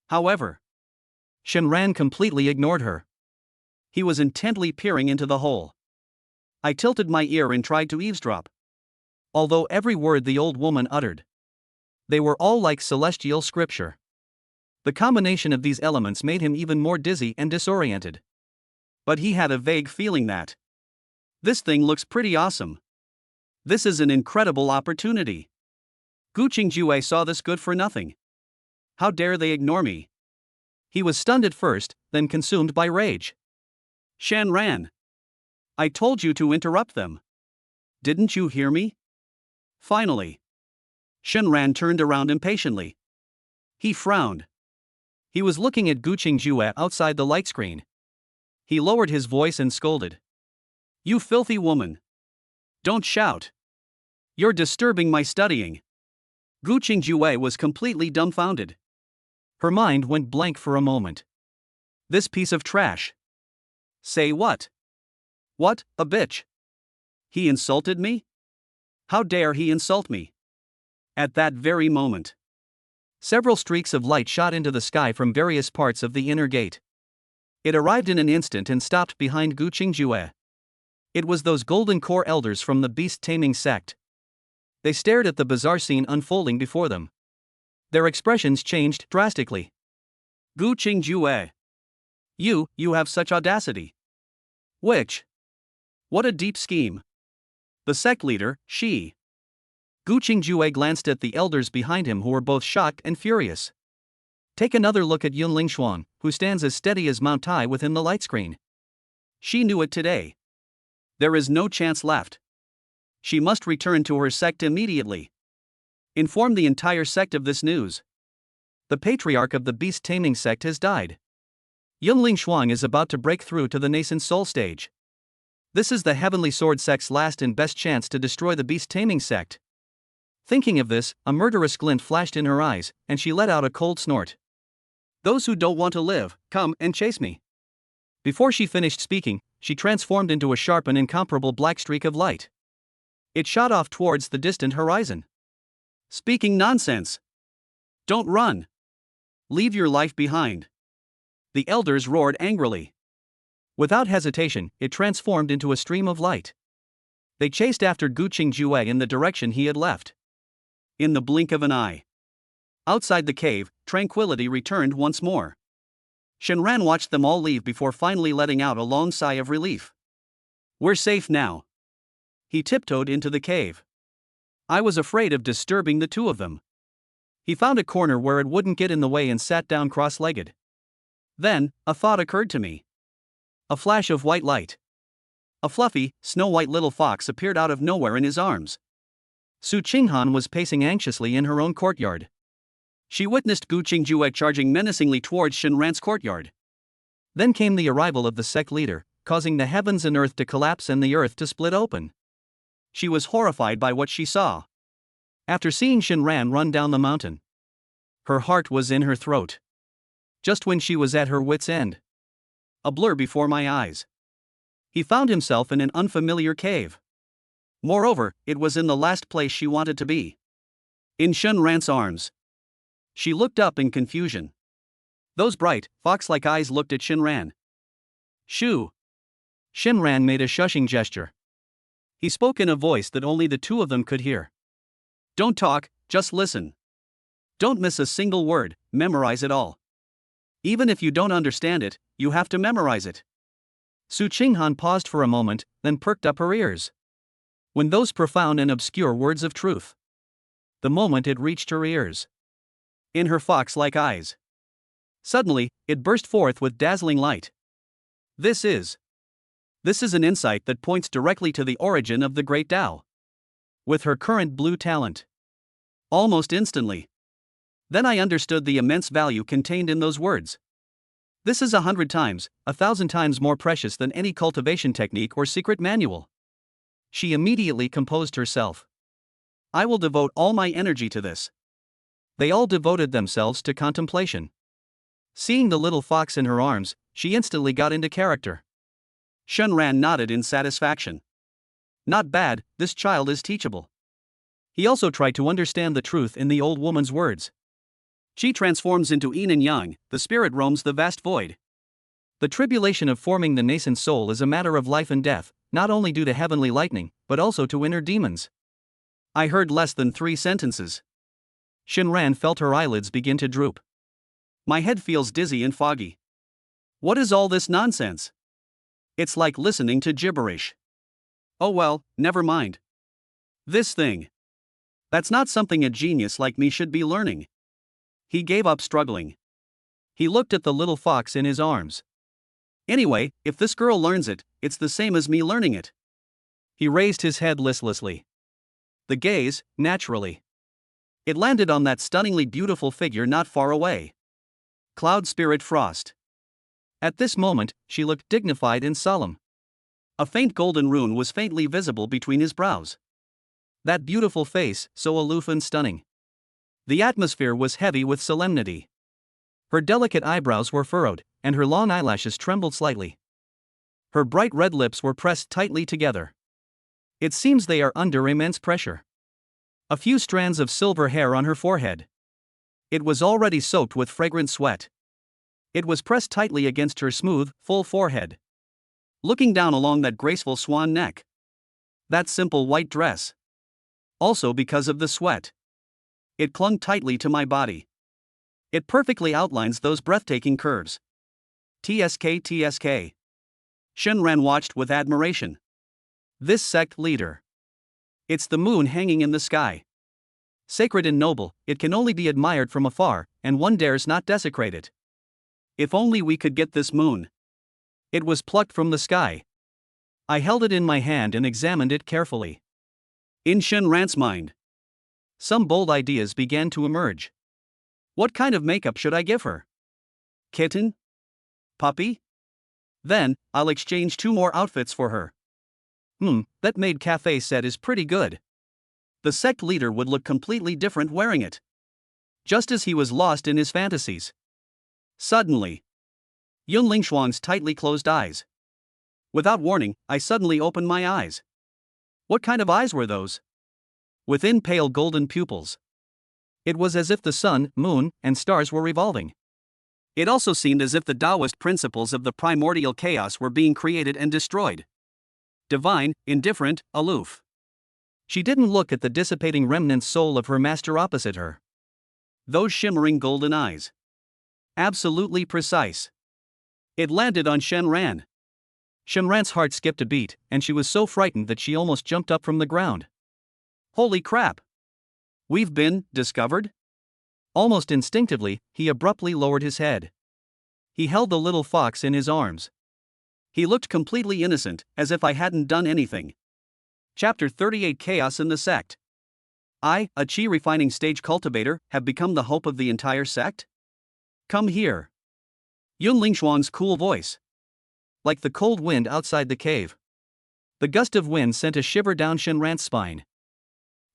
However, Shanran completely ignored her. He was intently peering into the hole. I tilted my ear and tried to eavesdrop. Although every word the old woman uttered, they were all like celestial scripture. The combination of these elements made him even more dizzy and disoriented. But he had a vague feeling that this thing looks pretty awesome. This is an incredible opportunity. Gu Qingjue saw this good for nothing. How dare they ignore me? He was stunned at first, then consumed by rage. Shanran! I told you to interrupt them. Didn't you hear me? Finally, Shanran turned around impatiently. He frowned. He was looking at Gu Qingjue outside the light screen. He lowered his voice and scolded. You filthy woman! Don't shout! You're disturbing my studying. Gu Qingjue was completely dumbfounded. Her mind went blank for a moment. This piece of trash. Say what? What, a bitch? He insulted me? How dare he insult me? At that very moment, several streaks of light shot into the sky from various parts of the inner gate. It arrived in an instant and stopped behind Gu Qingjue. It was those golden core elders from the beast-taming sect. They stared at the bizarre scene unfolding before them. Their expressions changed drastically. Gu Qingjue. You have such audacity. Which? What a deep scheme. The sect leader, she. Gu Qingjue glanced at the elders behind him who were both shocked and furious. Take another look at Yunling Shuang, who stands as steady as Mount Tai within the light screen. She knew it today. There is no chance left. She must return to her sect immediately. Inform the entire sect of this news. The patriarch of the beast-taming sect has died. Yunling Shuang is about to break through to the nascent soul stage. This is the Heavenly Sword sect's last and best chance to destroy the beast-taming sect. Thinking of this, a murderous glint flashed in her eyes, and she let out a cold snort. Those who don't want to live, come and chase me. Before she finished speaking, she transformed into a sharp and incomparable black streak of light. It shot off towards the distant horizon. Speaking nonsense! Don't run! Leave your life behind! The elders roared angrily. Without hesitation, it transformed into a stream of light. They chased after Gu Qingjue in the direction he had left. In the blink of an eye, outside the cave, tranquility returned once more. Shanran watched them all leave before finally letting out a long sigh of relief. We're safe now. He tiptoed into the cave. I was afraid of disturbing the two of them. He found a corner where it wouldn't get in the way and sat down cross-legged. Then, a thought occurred to me. A flash of white light. A fluffy, snow-white little fox appeared out of nowhere in his arms. Su Qinghan was pacing anxiously in her own courtyard. She witnessed Gu Qingjue charging menacingly towards Shanran's courtyard. Then came the arrival of the sect leader, causing the heavens and earth to collapse and the earth to split open. She was horrified by what she saw. After seeing Shanran run down the mountain, her heart was in her throat. Just when she was at her wit's end, a blur before my eyes, he found himself in an unfamiliar cave. Moreover, it was in the last place she wanted to be. In Shanran's arms. She looked up in confusion. Those bright, fox-like eyes looked at Shanran. Shoo! Shanran made a shushing gesture. He spoke in a voice that only the two of them could hear. Don't talk, just listen. Don't miss a single word, memorize it all. Even if you don't understand it, you have to memorize it. Su Qinghan paused for a moment, then perked up her ears. When those profound and obscure words of truth. The moment it reached her ears. In her fox-like eyes. Suddenly, it burst forth with dazzling light. This is an insight that points directly to the origin of the great Tao. With her current blue talent. Almost instantly. Then I understood the immense value contained in those words. This is 100 times, 1,000 times more precious than any cultivation technique or secret manual. She immediately composed herself. I will devote all my energy to this. They all devoted themselves to contemplation. Seeing the little fox in her arms, she instantly got into character. Shunran nodded in satisfaction. Not bad, this child is teachable. He also tried to understand the truth in the old woman's words. Qi transforms into yin and yang, the spirit roams the vast void. The tribulation of forming the nascent soul is a matter of life and death, not only due to heavenly lightning, but also to inner demons. I heard less than 3 sentences. Shinran felt her eyelids begin to droop. My head feels dizzy and foggy. What is all this nonsense? It's like listening to gibberish. Oh well, never mind. This thing. That's not something a genius like me should be learning. He gave up struggling. He looked at the little fox in his arms. Anyway, if this girl learns it, it's the same as me learning it. He raised his head listlessly. The gaze, naturally. It landed on that stunningly beautiful figure not far away. Cloud Spirit Frost. At this moment, she looked dignified and solemn. A faint golden rune was faintly visible between his brows. That beautiful face, so aloof and stunning. The atmosphere was heavy with solemnity. Her delicate eyebrows were furrowed, and her long eyelashes trembled slightly. Her bright red lips were pressed tightly together. It seems they are under immense pressure. A few strands of silver hair on her forehead. It was already soaked with fragrant sweat. It was pressed tightly against her smooth, full forehead. Looking down along that graceful swan neck. That simple white dress. Also because of the sweat. It clung tightly to my body. It perfectly outlines those breathtaking curves. TSK. Shenran watched with admiration. This sect leader. It's the moon hanging in the sky. Sacred and noble, it can only be admired from afar, and one dares not desecrate it. If only we could get this moon. It was plucked from the sky. I held it in my hand and examined it carefully. In Shenran's mind, some bold ideas began to emerge. What kind of makeup should I give her? Kitten? Puppy? Then, I'll exchange 2 more outfits for her. That maid cafe set is pretty good. The sect leader would look completely different wearing it. Just as he was lost in his fantasies. Suddenly, Yun Lingshuang's tightly closed eyes. Without warning, I suddenly opened my eyes. What kind of eyes were those? Within pale golden pupils. It was as if the sun, moon, and stars were revolving. It also seemed as if the Taoist principles of the primordial chaos were being created and destroyed. Divine, indifferent, aloof. She didn't look at the dissipating remnant soul of her master opposite her. Those shimmering golden eyes. Absolutely precise. It landed on Shenran. Shenran's heart skipped a beat, and she was so frightened that she almost jumped up from the ground. Holy crap! We've been discovered? Almost instinctively, he abruptly lowered his head. He held the little fox in his arms. He looked completely innocent, as if I hadn't done anything. Chapter 38 Chaos in the Sect. I, a Qi refining stage cultivator, have become the hope of the entire sect? Come here. Yun Lingshuang's cool voice. Like the cold wind outside the cave. The gust of wind sent a shiver down Shenran's spine.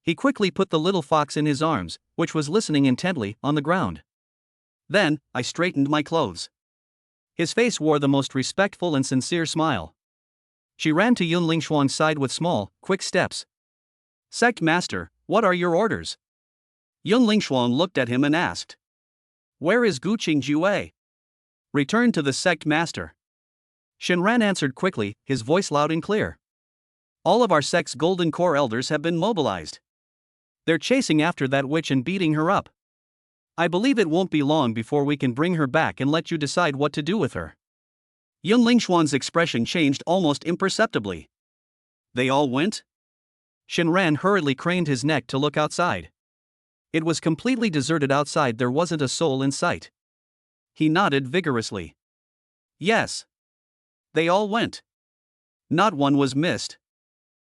He quickly put the little fox in his arms, which was listening intently, on the ground. Then, I straightened my clothes. His face wore the most respectful and sincere smile. She ran to Yun Lingshuang's side with small, quick steps. Sect Master, what are your orders? Yun Lingshuang looked at him and asked. Where is Guqing Jue? Return to the Sect Master. Shenran answered quickly, his voice loud and clear. All of our sect's golden core elders have been mobilized. They're chasing after that witch and beating her up. I believe it won't be long before we can bring her back and let you decide what to do with her." Yun Lingxuan's expression changed almost imperceptibly. "They all went?" Shinran hurriedly craned his neck to look outside. It was completely deserted outside, there wasn't a soul in sight. He nodded vigorously. "Yes. They all went. Not one was missed."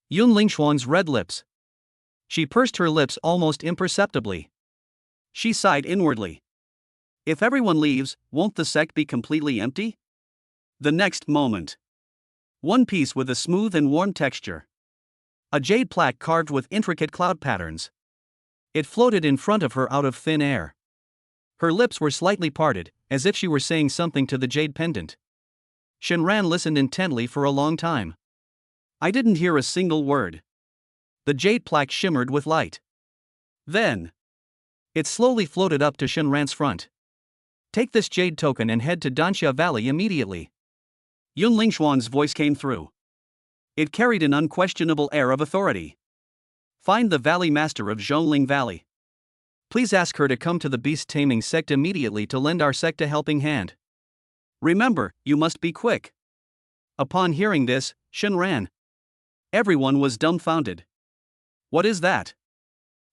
Yun Lingxuan's red lips. She pursed her lips almost imperceptibly. She sighed inwardly. If everyone leaves, won't the sect be completely empty? The next moment. One piece with a smooth and warm texture. A jade plaque carved with intricate cloud patterns. It floated in front of her out of thin air. Her lips were slightly parted, as if she were saying something to the jade pendant. Shinran listened intently for a long time. I didn't hear a single word. The jade plaque shimmered with light. Then, it slowly floated up to Shinran's front. "Take this jade token and head to Danxia Valley immediately." Yun Lingxuan's voice came through. It carried an unquestionable air of authority. "Find the Valley Master of Zhongling Valley. Please ask her to come to the beast taming sect immediately to lend our sect a helping hand. Remember, you must be quick." Upon hearing this, Shinran. Everyone was dumbfounded. "What is that?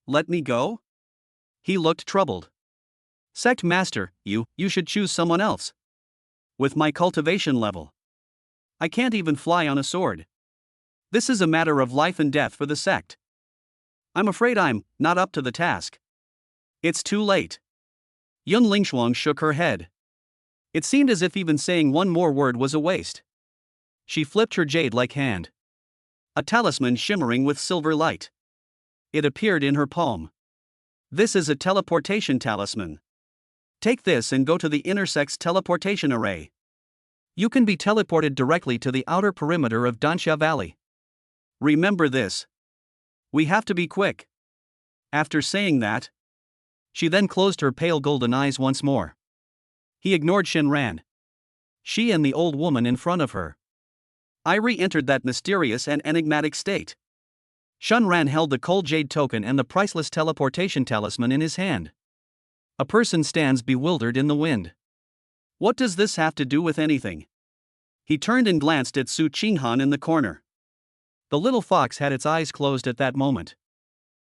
Let me go?" He looked troubled. "Sect Master, you should choose someone else. With my cultivation level, I can't even fly on a sword. This is a matter of life and death for the sect. I'm afraid I'm not up to the task." "It's too late." Yun Lingxuan shook her head. It seemed as if even saying one more word was a waste. She flipped her jade-like hand. A talisman shimmering with silver light. It appeared in her palm. "This is a teleportation talisman. Take this and go to the inner sect's teleportation array. You can be teleported directly to the outer perimeter of Danxia Valley. Remember this. We have to be quick." After saying that, she then closed her pale golden eyes once more. He ignored Shinran. She and the old woman in front of her. I re-entered that mysterious and enigmatic state. Shinran held the cold jade token and the priceless teleportation talisman in his hand. A person stands bewildered in the wind. What does this have to do with anything? He turned and glanced at Su Qinghan in the corner. The little fox had its eyes closed at that moment.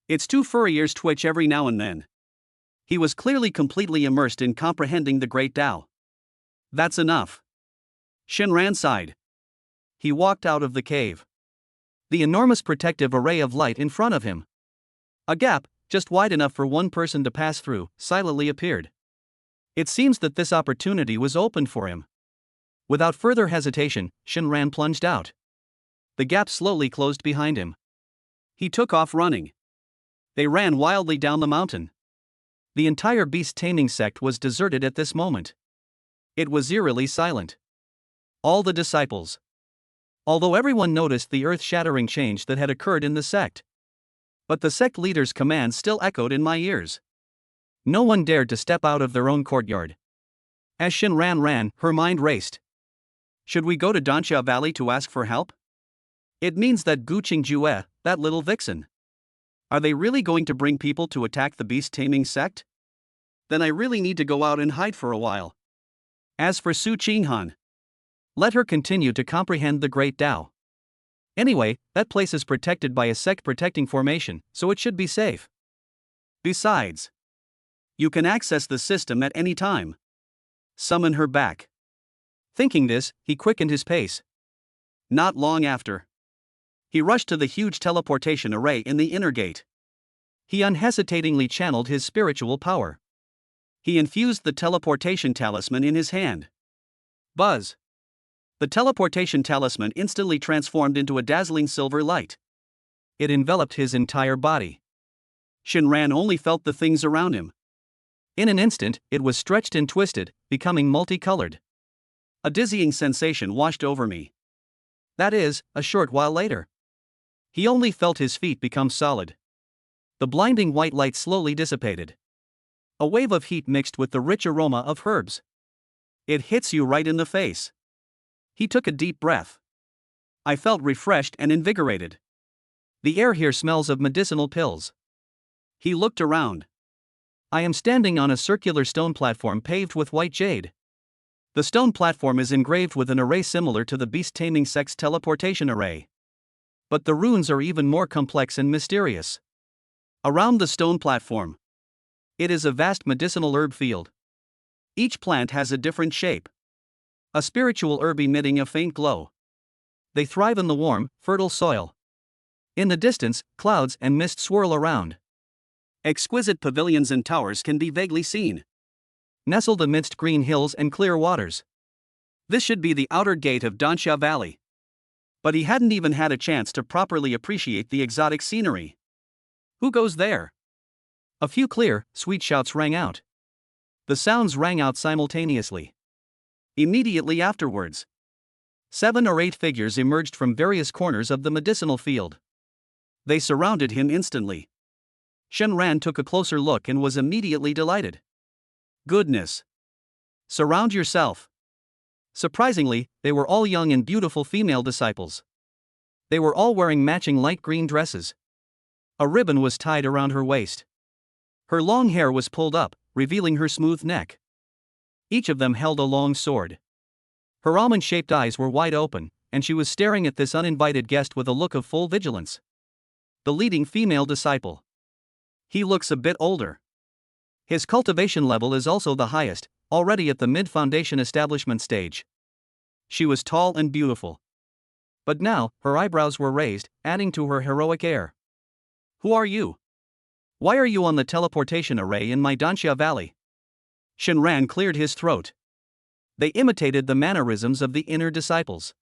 Its two furry ears twitch every now and then. He was clearly completely immersed in comprehending the great Tao. "That's enough." Shinran sighed. He walked out of the cave. The enormous protective array of light in front of him. A gap, just wide enough for one person to pass through, silently appeared. It seems that this opportunity was opened for him. Without further hesitation, Shinran plunged out. The gap slowly closed behind him. He took off running. They ran wildly down the mountain. The entire beast taming sect was deserted at this moment. It was eerily silent. All the disciples. Although everyone noticed the earth-shattering change that had occurred in the sect. But the sect leader's command still echoed in my ears. No one dared to step out of their own courtyard. As Shinran ran, her mind raced. Should we go to Danxia Valley to ask for help? It means that Gu Qingjue, that little vixen. Are they really going to bring people to attack the beast-taming sect? Then I really need to go out and hide for a while. As for Su Qinghan, let her continue to comprehend the great Tao. Anyway, that place is protected by a sect-protecting formation, so it should be safe. Besides, you can access the system at any time. Summon her back. Thinking this, he quickened his pace. Not long after, he rushed to the huge teleportation array in the inner gate. He unhesitatingly channeled his spiritual power. He infused the teleportation talisman in his hand. Buzz! The teleportation talisman instantly transformed into a dazzling silver light. It enveloped his entire body. Shinran only felt the things around him. In an instant, it was stretched and twisted, becoming multicolored. A dizzying sensation washed over me. That is, a short while later. He only felt his feet become solid. The blinding white light slowly dissipated. A wave of heat mixed with the rich aroma of herbs. It hits you right in the face. He took a deep breath. I felt refreshed and invigorated. The air here smells of medicinal pills. He looked around. I am standing on a circular stone platform paved with white jade. The stone platform is engraved with an array similar to the beast taming sect's teleportation array. But the runes are even more complex and mysterious. Around the stone platform, it is a vast medicinal herb field. Each plant has a different shape. A spiritual herb emitting a faint glow. They thrive in the warm, fertile soil. In the distance, clouds and mist swirl around. Exquisite pavilions and towers can be vaguely seen, nestled amidst green hills and clear waters. This should be the outer gate of Dansha Valley. But he hadn't even had a chance to properly appreciate the exotic scenery. Who goes there? A few clear, sweet shouts rang out. The sounds rang out simultaneously. Immediately afterwards, 7 or 8 figures emerged from various corners of the medicinal field. They surrounded him instantly. Shenran took a closer look and was immediately delighted. Goodness! Surround yourself. Surprisingly, they were all young and beautiful female disciples. They were all wearing matching light green dresses. A ribbon was tied around her waist. Her long hair was pulled up, revealing her smooth neck. Each of them held a long sword. Her almond-shaped eyes were wide open, and she was staring at this uninvited guest with a look of full vigilance. The leading female disciple. He looks a bit older. His cultivation level is also the highest, already at the mid-foundation establishment stage. She was tall and beautiful. But now, her eyebrows were raised, adding to her heroic air. Who are you? Why are you on the teleportation array in my Dansha Valley? Shenran cleared his throat. They imitated the mannerisms of the inner disciples.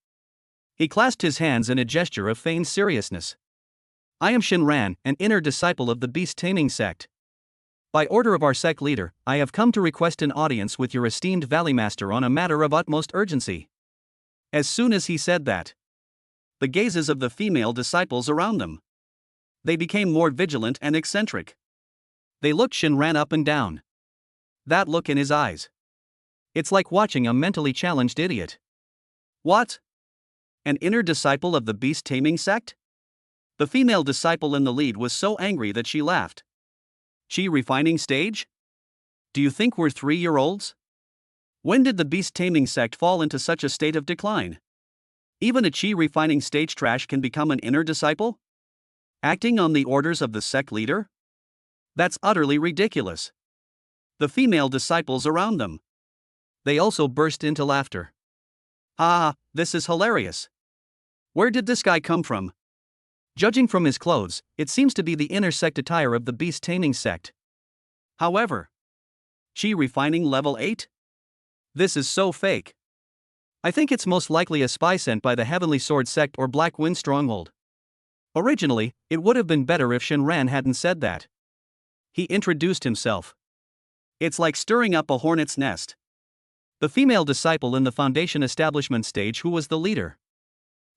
He clasped his hands in a gesture of feigned seriousness. I am Shenran, an inner disciple of the beast taming sect. By order of our sect leader, I have come to request an audience with your esteemed Valley Master on a matter of utmost urgency. As soon as he said that, the gazes of the female disciples around them, they became more vigilant and eccentric. They looked Shenran up and down. That look in his eyes. It's like watching a mentally challenged idiot. What? An inner disciple of the beast taming sect? The female disciple in the lead was so angry that she laughed. Chi refining stage? Do you think we're 3-year-olds? When did the beast taming sect fall into such a state of decline? Even a chi refining stage trash can become an inner disciple? Acting on the orders of the sect leader? That's utterly ridiculous. The female disciples around them, they also burst into laughter. Ah, this is hilarious. Where did this guy come from? Judging from his clothes, it seems to be the inner sect attire of the beast taming sect. However, Chi refining level 8? This is so fake. I think it's most likely a spy sent by the Heavenly Sword sect or Black Wind Stronghold. Originally, it would have been better if Shenran hadn't said that. He introduced himself. It's like stirring up a hornet's nest. The female disciple in the foundation establishment stage who was the leader.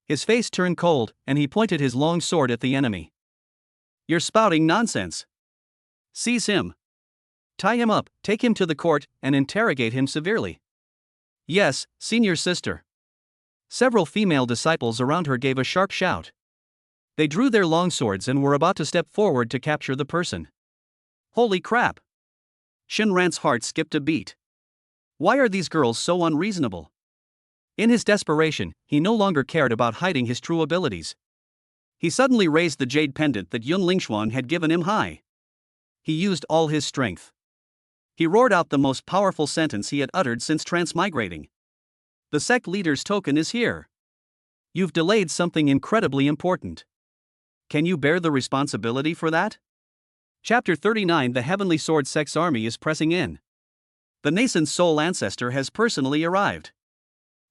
His face turned cold, and he pointed his long sword at the enemy. You're spouting nonsense. Seize him. Tie him up, take him to the court, and interrogate him severely. Yes, senior sister. Several female disciples around her gave a sharp shout. They drew their long swords and were about to step forward to capture the person. Holy crap! Shenran's heart skipped a beat. Why are these girls so unreasonable? In his desperation, he no longer cared about hiding his true abilities. He suddenly raised the jade pendant that Yun Lingxuan had given him high. He used all his strength. He roared out the most powerful sentence he had uttered since transmigrating. The sect leader's token is here. You've delayed something incredibly important. Can you bear the responsibility for that? Chapter 39. The Heavenly Sword Sect's army is pressing in. The nascent soul ancestor has personally arrived.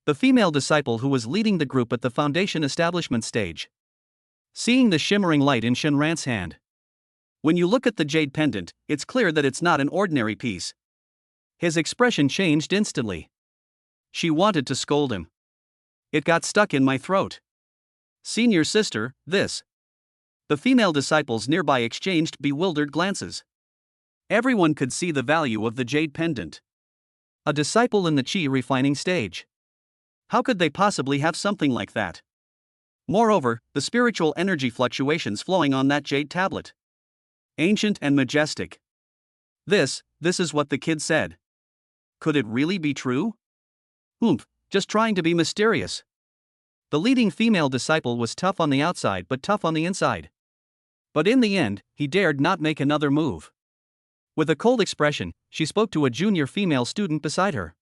The female disciple who was leading the group at the foundation establishment stage. Seeing the shimmering light in Shenran's hand. When you look at the jade pendant, it's clear that it's not an ordinary piece. His expression changed instantly. She wanted to scold him. It got stuck in my throat. Senior sister, this. The female disciples nearby exchanged bewildered glances. Everyone could see the value of the jade pendant. A disciple in the chi refining stage. How could they possibly have something like that? Moreover, the spiritual energy fluctuations flowing on that jade tablet. Ancient and majestic. This is what the kid said. Could it really be true? Just trying to be mysterious. The leading female disciple was tough on the outside but tough on the inside. But in the end, he dared not make another move. With a cold expression, she spoke to a junior female student beside her.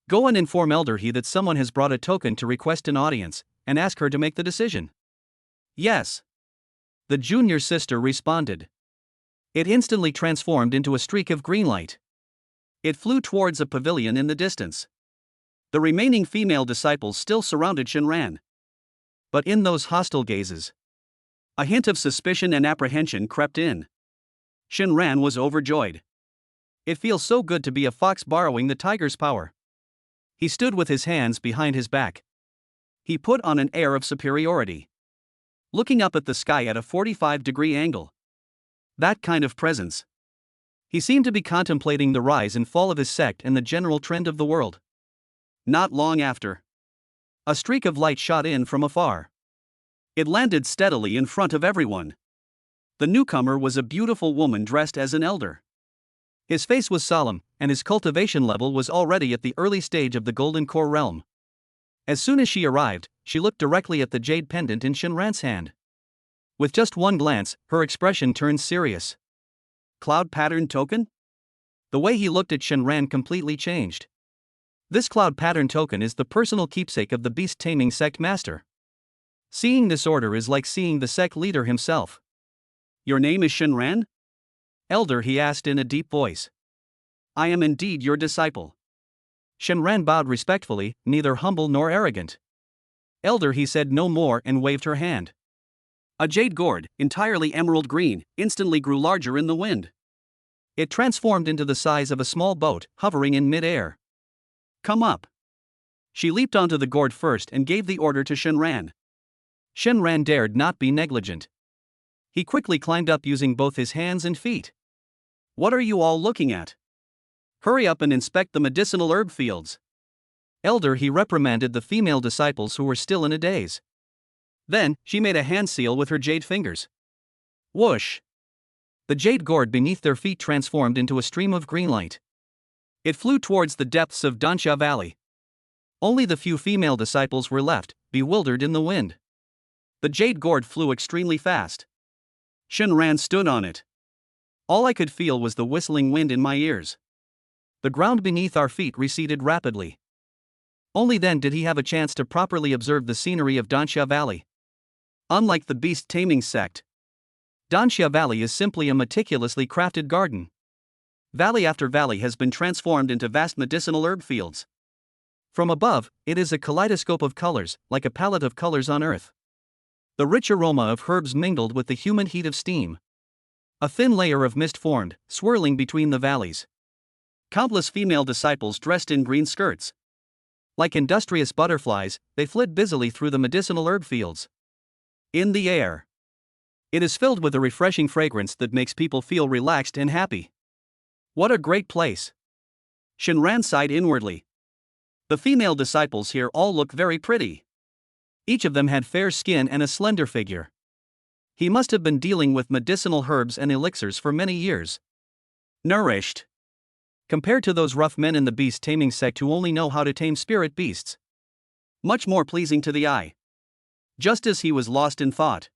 Go and inform Elder He that someone has brought a token to request an audience, and ask her to make the decision. Yes. The junior sister responded. It instantly transformed into a streak of green light. It flew towards a pavilion in the distance. The remaining female disciples still surrounded Shinran. But in those hostile gazes, a hint of suspicion and apprehension crept in. Shinran was overjoyed. It feels so good to be a fox borrowing the tiger's power. He stood with his hands behind his back. He put on an air of superiority, looking up at the sky at a 45-degree angle. That kind of presence. He seemed to be contemplating the rise and fall of his sect and the general trend of the world. Not long after, a streak of light shot in from afar. It landed steadily in front of everyone. The newcomer was a beautiful woman dressed as an elder. His face was solemn, and his cultivation level was already at the early stage of the Golden Core realm. As soon as she arrived, she looked directly at the jade pendant in Shinran's hand. With just one glance, her expression turned serious. Cloud pattern token? The way he looked at Shinran completely changed. This cloud pattern token is the personal keepsake of the beast taming sect master. Seeing this order is like seeing the sect leader himself. Your name is Shinran? Elder, he asked in a deep voice. I am indeed your disciple. Shinran bowed respectfully, neither humble nor arrogant. Elder, he said no more and waved her hand. A jade gourd, entirely emerald green, instantly grew larger in the wind. It transformed into the size of a small boat, hovering in mid-air. Come up. She leaped onto the gourd first and gave the order to Shinran. Shinran dared not be negligent. He quickly climbed up using both his hands and feet. What are you all looking at? Hurry up and inspect the medicinal herb fields. Elder, he reprimanded the female disciples who were still in a daze. Then, she made a hand seal with her jade fingers. Whoosh! The jade gourd beneath their feet transformed into a stream of green light. It flew towards the depths of Dansha Valley. Only the few female disciples were left, bewildered in the wind. The jade gourd flew extremely fast. Shinran stood on it. All I could feel was the whistling wind in my ears. The ground beneath our feet receded rapidly. Only then did he have a chance to properly observe the scenery of Dansha Valley. Unlike the beast taming sect, Dansha Valley is simply a meticulously crafted garden. Valley after valley has been transformed into vast medicinal herb fields. From above, it is a kaleidoscope of colors, like a palette of colors on earth. The rich aroma of herbs mingled with the humid heat of steam. A thin layer of mist formed, swirling between the valleys. Countless female disciples dressed in green skirts. Like industrious butterflies, they flit busily through the medicinal herb fields. In the air, it is filled with a refreshing fragrance that makes people feel relaxed and happy. What a great place! Shinran sighed inwardly. The female disciples here all look very pretty. Each of them had fair skin and a slender figure. He must have been dealing with medicinal herbs and elixirs for many years. Nourished. Compared to those rough men in the beast taming sect who only know how to tame spirit beasts. Much more pleasing to the eye. Just as he was lost in thought,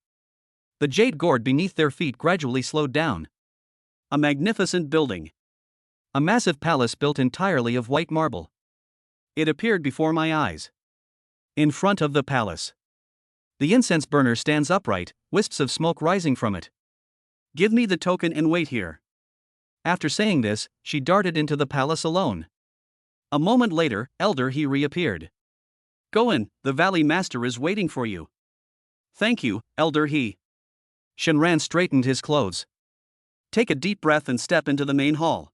the jade gourd beneath their feet gradually slowed down. A magnificent building. A massive palace built entirely of white marble. It appeared before my eyes. In front of the palace, the incense burner stands upright, wisps of smoke rising from it. Give me the token and wait here. After saying this, she darted into the palace alone. A moment later, Elder He reappeared. Go in, the Valley Master is waiting for you. Thank you, Elder He. Shinran straightened his clothes. Take a deep breath and step into the main hall.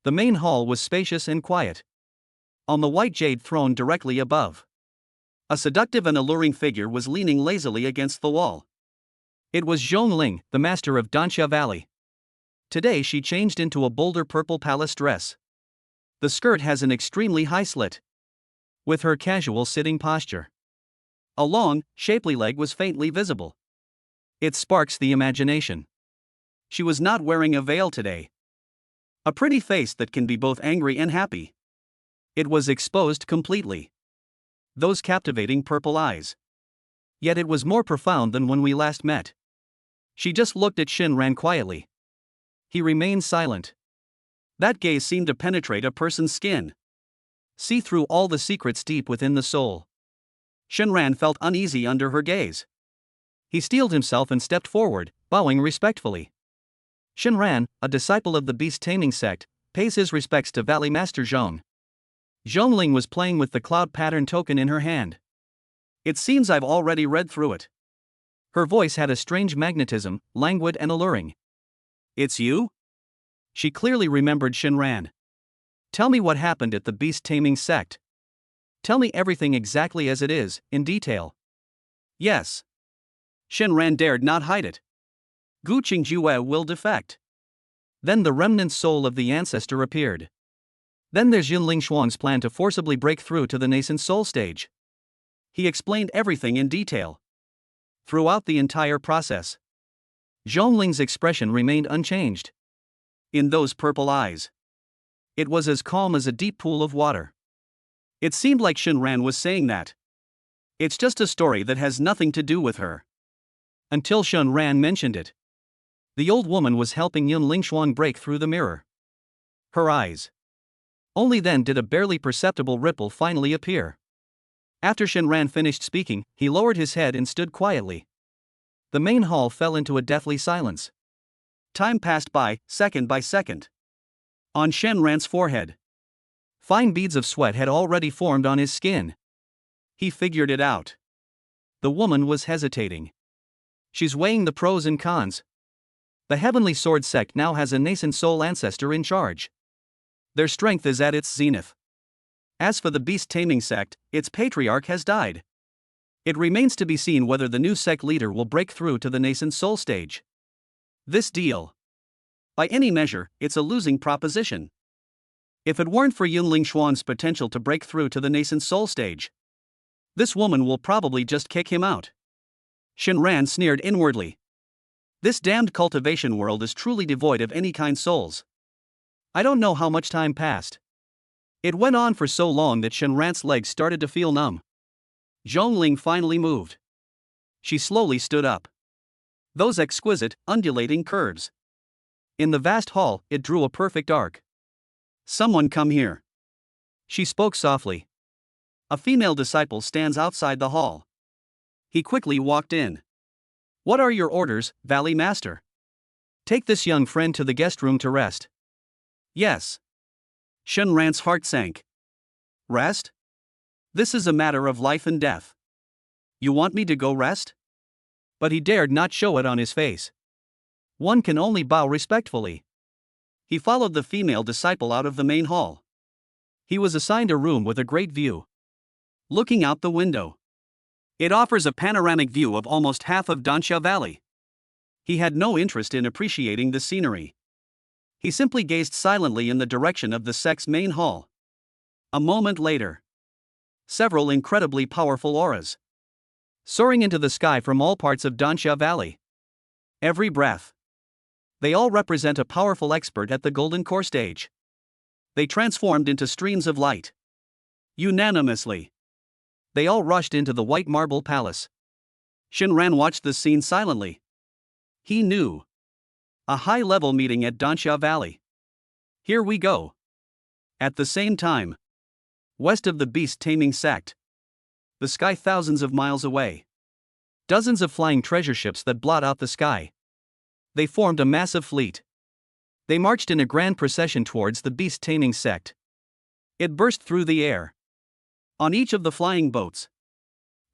The main hall was spacious and quiet. On the white jade throne directly above, a seductive and alluring figure was leaning lazily against the wall. It was Zhongling, the master of Dansha Valley. Today she changed into a bolder purple palace dress. The skirt has an extremely high slit. With her casual sitting posture, A long, shapely leg was faintly visible. It sparks the imagination. She was not wearing a veil today. A pretty face that can be both angry and happy. It was exposed completely. Those captivating purple eyes. Yet it was more profound than when we last met. She just looked at Shinran quietly. He remained silent. That gaze seemed to penetrate a person's skin. See through all the secrets deep within the soul. Shinran felt uneasy under her gaze. He steeled himself and stepped forward, bowing respectfully. Shinran, a disciple of the beast taming sect, pays his respects to Valley Master Zhong. Zhongling was playing with the cloud pattern token in her hand. It seems I've already read through it. Her voice had a strange magnetism, languid and alluring. It's you? She clearly remembered Shinran. Tell me what happened at the beast taming sect. Tell me everything exactly as it is, in detail. Yes. Shinran dared not hide it. Gu Qingjue will defect. Then the remnant soul of the ancestor appeared. Then there's Yunling Xuan's plan to forcibly break through to the nascent soul stage. He explained everything in detail. Throughout the entire process, Zhongling's expression remained unchanged. In those purple eyes, it was as calm as a deep pool of water. It seemed like Shinran was saying that it's just a story that has nothing to do with her. Until Shinran mentioned it. The old woman was helping Yunling Xuan break through the mirror. Her eyes. Only then did a barely perceptible ripple finally appear. After Shinran finished speaking, he lowered his head and stood quietly. The main hall fell into a deathly silence. Time passed by, second by second. On Shinran's forehead, fine beads of sweat had already formed on his skin. He figured it out. The woman was hesitating. She's weighing the pros and cons. The Heavenly Sword sect now has a nascent soul ancestor in charge. Their strength is at its zenith. As for the beast taming sect, its patriarch has died. It remains to be seen whether the new sect leader will break through to the nascent soul stage. This deal, by any measure, it's a losing proposition. If it weren't for Yunling Xuan's potential to break through to the nascent soul stage, this woman will probably just kick him out. Shinran sneered inwardly. This damned cultivation world is truly devoid of any kind souls. I don't know how much time passed. It went on for so long that Shinran's legs started to feel numb. Zhongling finally moved. She slowly stood up. Those exquisite, undulating curves. In the vast hall, it drew a perfect arc. Someone come here. She spoke softly. A female disciple stands outside the hall. He quickly walked in. What are your orders, Valley Master? Take this young friend to the guest room to rest. Yes. Shinran's heart sank. Rest? This is a matter of life and death. You want me to go rest? But he dared not show it on his face. One can only bow respectfully. He followed the female disciple out of the main hall. He was assigned a room with a great view. Looking out the window, it offers a panoramic view of almost half of Danxia Valley. He had no interest in appreciating the scenery. He simply gazed silently in the direction of the sect's main hall. A moment later, several incredibly powerful auras soaring into the sky from all parts of Danxia Valley. Every breath. They all represent a powerful expert at the Golden Core stage. They transformed into streams of light. Unanimously, they all rushed into the white marble palace. Shinran watched the scene silently. He knew. A high-level meeting at Danxia Valley. Here we go. At the same time, west of the beast taming sect, the sky thousands of miles away. Dozens of flying treasure ships that blot out the sky. They formed a massive fleet. They marched in a grand procession towards the beast taming sect. It burst through the air. On each of the flying boats,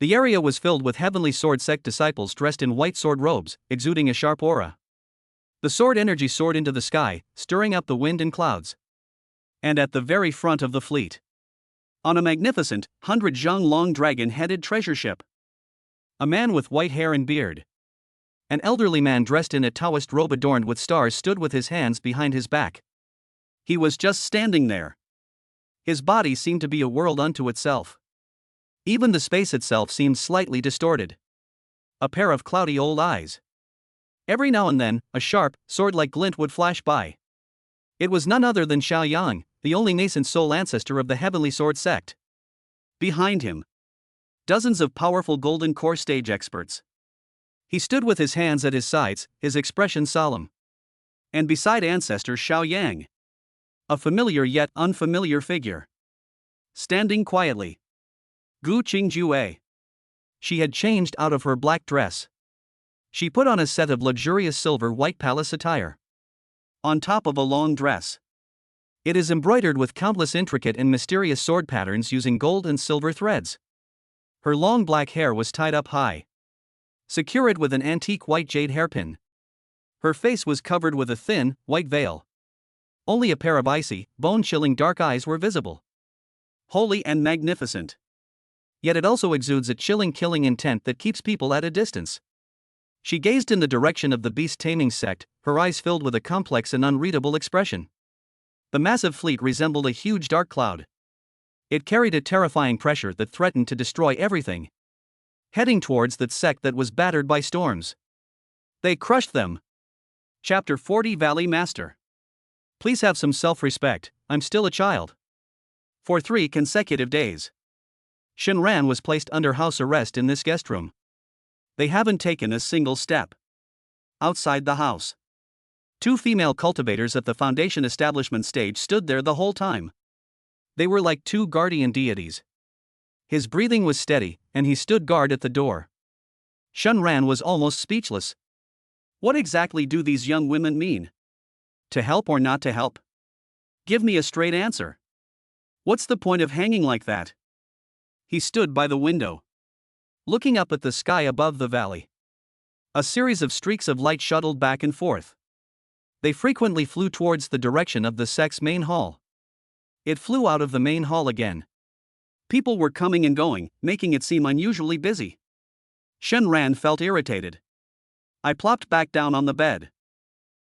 the area was filled with Heavenly Sword sect disciples dressed in white sword robes, exuding a sharp aura. The sword energy soared into the sky, stirring up the wind and clouds. And at the very front of the fleet, on a magnificent, 100-zhang-long dragon-headed treasure ship, a man with white hair and beard, an elderly man dressed in a Taoist robe adorned with stars, stood with his hands behind his back. He was just standing there. His body seemed to be a world unto itself. Even the space itself seemed slightly distorted. A pair of cloudy old eyes. Every now and then, a sharp, sword-like glint would flash by. It was none other than Xiao Yang, the only nascent soul ancestor of the Heavenly Sword sect. Behind him, dozens of powerful golden core stage experts. He stood with his hands at his sides, his expression solemn. And beside Ancestor Xiao Yang, a familiar yet unfamiliar figure. Standing quietly. Gu Qingjue. She had changed out of her black dress. She put on a set of luxurious silver white palace attire. On top of a long dress. It is embroidered with countless intricate and mysterious sword patterns using gold and silver threads. Her long black hair was tied up high. Secured with an antique white jade hairpin. Her face was covered with a thin, white veil. Only a pair of icy, bone-chilling dark eyes were visible. Holy and magnificent. Yet it also exudes a chilling killing intent that keeps people at a distance. She gazed in the direction of the beast-taming sect, her eyes filled with a complex and unreadable expression. The massive fleet resembled a huge dark cloud. It carried a terrifying pressure that threatened to destroy everything. Heading towards that sect that was battered by storms. They crushed them. Chapter 40 Valley Master. Please have some self-respect, I'm still a child. For 3 consecutive days. Shinran was placed under house arrest in this guest room. They haven't taken a single step. Outside the house. 2 female cultivators at the Foundation establishment stage stood there the whole time. They were like 2 guardian deities. His breathing was steady, and he stood guard at the door. Shinran was almost speechless. What exactly do these young women mean? To help or not to help? Give me a straight answer. What's the point of hanging like that? He stood by the window, looking up at the sky above the valley. A series of streaks of light shuttled back and forth. They frequently flew towards the direction of the sect's main hall. It flew out of the main hall again. People were coming and going, making it seem unusually busy. Shinran felt irritated. I plopped back down on the bed.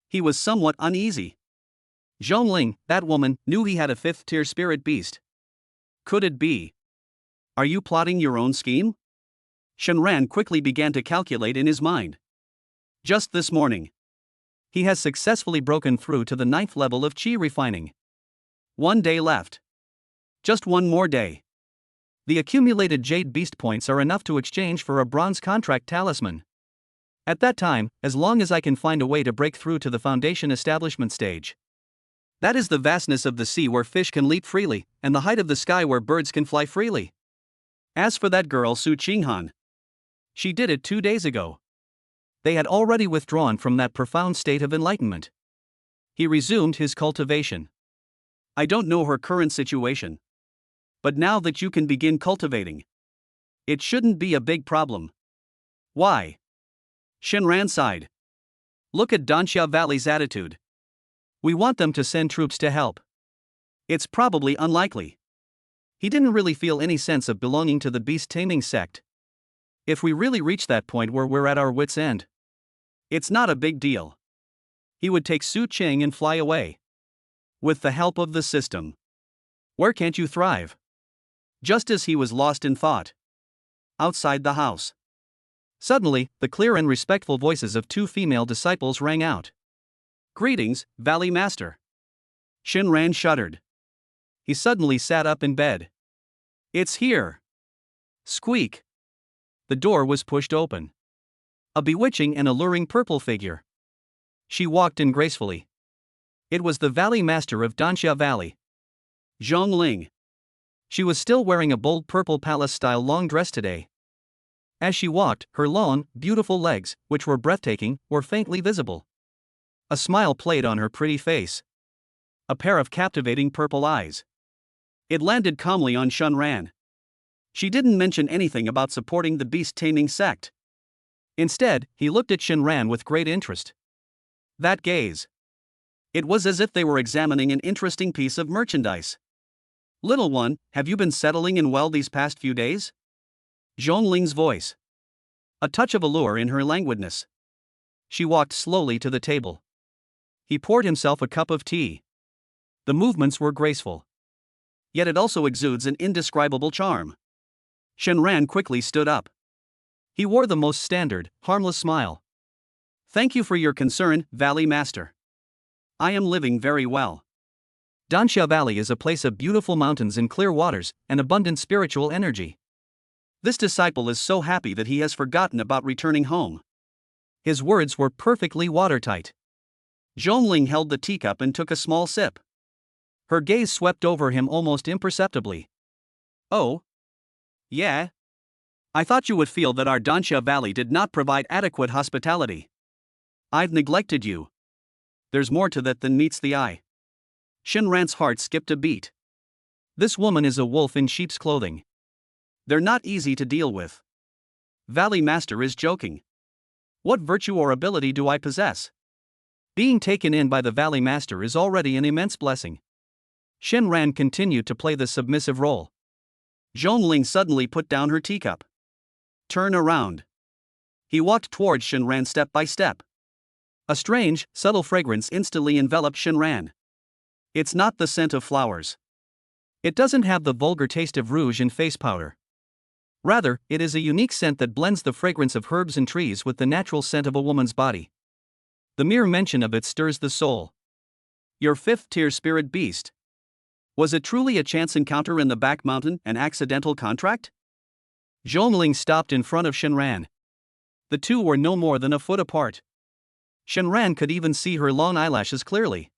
He was somewhat uneasy. Zhongling, that woman, knew he had a 5th-tier spirit beast. Could it be? Are you plotting your own scheme? Shinran quickly began to calculate in his mind. Just this morning, he has successfully broken through to the 9th level of Qi refining. 1 day left. Just 1 more day. The accumulated Jade Beast points are enough to exchange for a bronze contract talisman. At that time, as long as I can find a way to break through to the Foundation establishment stage. That is the vastness of the sea where fish can leap freely, and the height of the sky where birds can fly freely. As for that girl Su Qinghan, she did it 2 days ago. They had already withdrawn from that profound state of enlightenment. He resumed his cultivation. I don't know her current situation. But now that you can begin cultivating, it shouldn't be a big problem. Why? Shinran sighed. Look at Danxia Valley's attitude. We want them to send troops to help. It's probably unlikely. He didn't really feel any sense of belonging to the beast-taming sect. If we really reach that point where we're at our wits' end, it's not a big deal. He would take Su Qing and fly away. With the help of the system. Where can't you thrive? Just as he was lost in thought. Outside the house. Suddenly, the clear and respectful voices of 2 female disciples rang out. Greetings, Valley Master. Shinran shuddered. He suddenly sat up in bed. It's here. Squeak. The door was pushed open. A bewitching and alluring purple figure. She walked in gracefully. It was the Valley Master of Danxia Valley. Zhongling. She was still wearing a bold purple palace-style long dress today. As she walked, her long, beautiful legs, which were breathtaking, were faintly visible. A smile played on her pretty face. A pair of captivating purple eyes. It landed calmly on Shinran. She didn't mention anything about supporting the beast-taming sect. Instead, he looked at Shinran with great interest. That gaze. It was as if they were examining an interesting piece of merchandise. Little one, have you been settling in well these past few days? Zhongling's voice. A touch of allure in her languidness. She walked slowly to the table. He poured himself a cup of tea. The movements were graceful. Yet it also exudes an indescribable charm. Shenran quickly stood up. He wore the most standard, harmless smile. Thank you for your concern, Valley Master. I am living very well. Danxia Valley is a place of beautiful mountains and clear waters, and abundant spiritual energy. This disciple is so happy that he has forgotten about returning home. His words were perfectly watertight. Zhongling held the teacup and took a small sip. Her gaze swept over him almost imperceptibly. Oh? Yeah? I thought you would feel that our Danxia Valley did not provide adequate hospitality. I've neglected you. There's more to that than meets the eye. Shenran's heart skipped a beat. This woman is a wolf in sheep's clothing. They're not easy to deal with. Valley Master is joking. What virtue or ability do I possess? Being taken in by the Valley Master is already an immense blessing. Shenran continued to play the submissive role. Zhongling suddenly put down her teacup. Turn around. He walked towards Shenran step by step. A strange, subtle fragrance instantly enveloped Shenran. It's not the scent of flowers. It doesn't have the vulgar taste of rouge and face powder. Rather, it is a unique scent that blends the fragrance of herbs and trees with the natural scent of a woman's body. The mere mention of it stirs the soul. Your fifth-tier spirit beast. Was it truly a chance encounter in the back mountain, an accidental contract? Zhongling stopped in front of Shenran. The two were no more than a foot apart. Shenran could even see her long eyelashes clearly.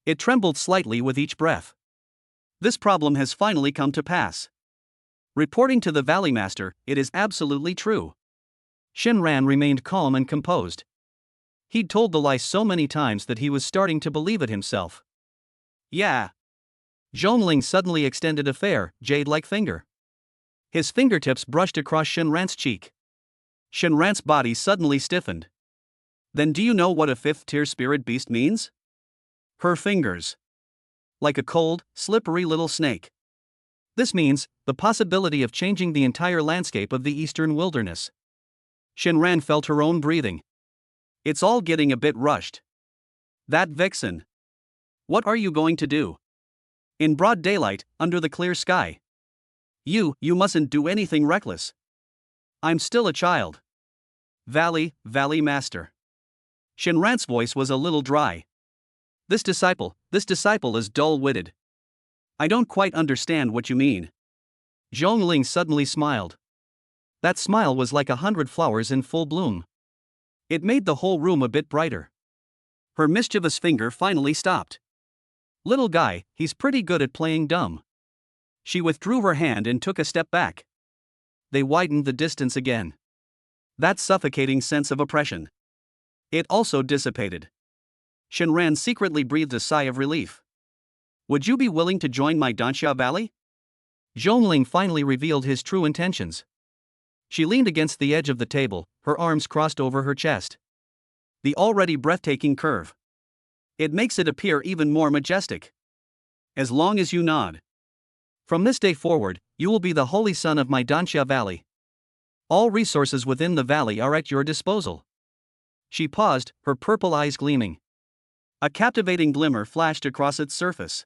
It trembled slightly with each breath. This problem has finally come to pass. Reporting to the Valley Master, it is absolutely true. Shenran remained calm and composed. He'd told the lie so many times that he was starting to believe it himself. Yeah. Zhongling suddenly extended a fair, jade-like finger. His fingertips brushed across Shenran's cheek. Shenran's body suddenly stiffened. Then do you know what a fifth-tier spirit beast means? Her fingers. Like a cold, slippery little snake. This means the possibility of changing the entire landscape of the eastern wilderness. Shenran felt her own breathing. It's all getting a bit rushed. That vixen. What are you going to do? In broad daylight, under the clear sky. You mustn't do anything reckless. I'm still a child. Valley Master. Shenran's voice was a little dry. This disciple is dull-witted. I don't quite understand what you mean. Zhongling suddenly smiled. That smile was like 100 flowers in full bloom. It made the whole room a bit brighter. Her mischievous finger finally stopped. Little guy, he's pretty good at playing dumb. She withdrew her hand and took a step back. They widened the distance again. That suffocating sense of oppression. It also dissipated. Shenran secretly breathed a sigh of relief. Would you be willing to join my Danxia Valley? Zhongling finally revealed his true intentions. She leaned against the edge of the table, her arms crossed over her chest. The already breathtaking curve. It makes it appear even more majestic. As long as you nod. From this day forward, you will be the holy son of my Danxia Valley. All resources within the valley are at your disposal. She paused, her purple eyes gleaming. A captivating glimmer flashed across its surface.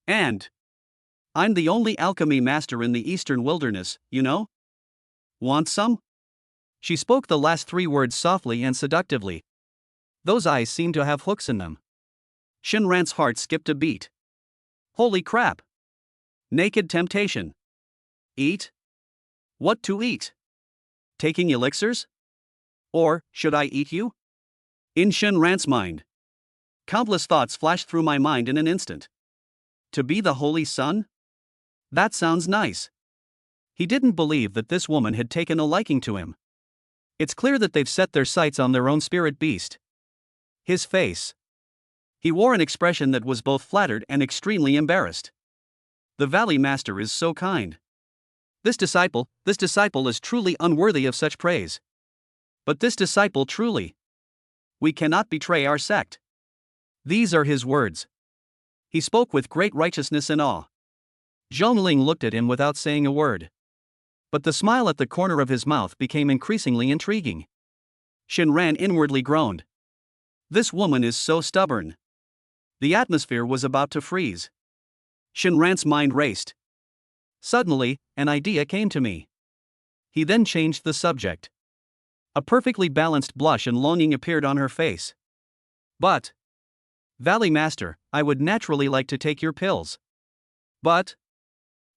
And I'm the only alchemy master in the eastern wilderness, you know? Want some? She spoke the last three words softly and seductively. Those eyes seemed to have hooks in them. Shenran's heart skipped a beat. Holy crap! Naked temptation. Eat? What to eat? Taking elixirs? Or, should I eat you? In Shenran's mind. Countless thoughts flashed through my mind in an instant. To be the holy son? That sounds nice. He didn't believe that this woman had taken a liking to him. It's clear that they've set their sights on their own spirit beast. His face. He wore an expression that was both flattered and extremely embarrassed. The Valley Master is so kind. This disciple is truly unworthy of such praise. But this disciple truly. We cannot betray our sect. These are his words. He spoke with great righteousness and awe. Zhongling looked at him without saying a word. But the smile at the corner of his mouth became increasingly intriguing. Shenran inwardly groaned. This woman is so stubborn. The atmosphere was about to freeze. Shenran's mind raced. Suddenly, an idea came to me. He then changed the subject. A perfectly balanced blush and longing appeared on her face. But, Valley Master, I would naturally like to take your pills. But,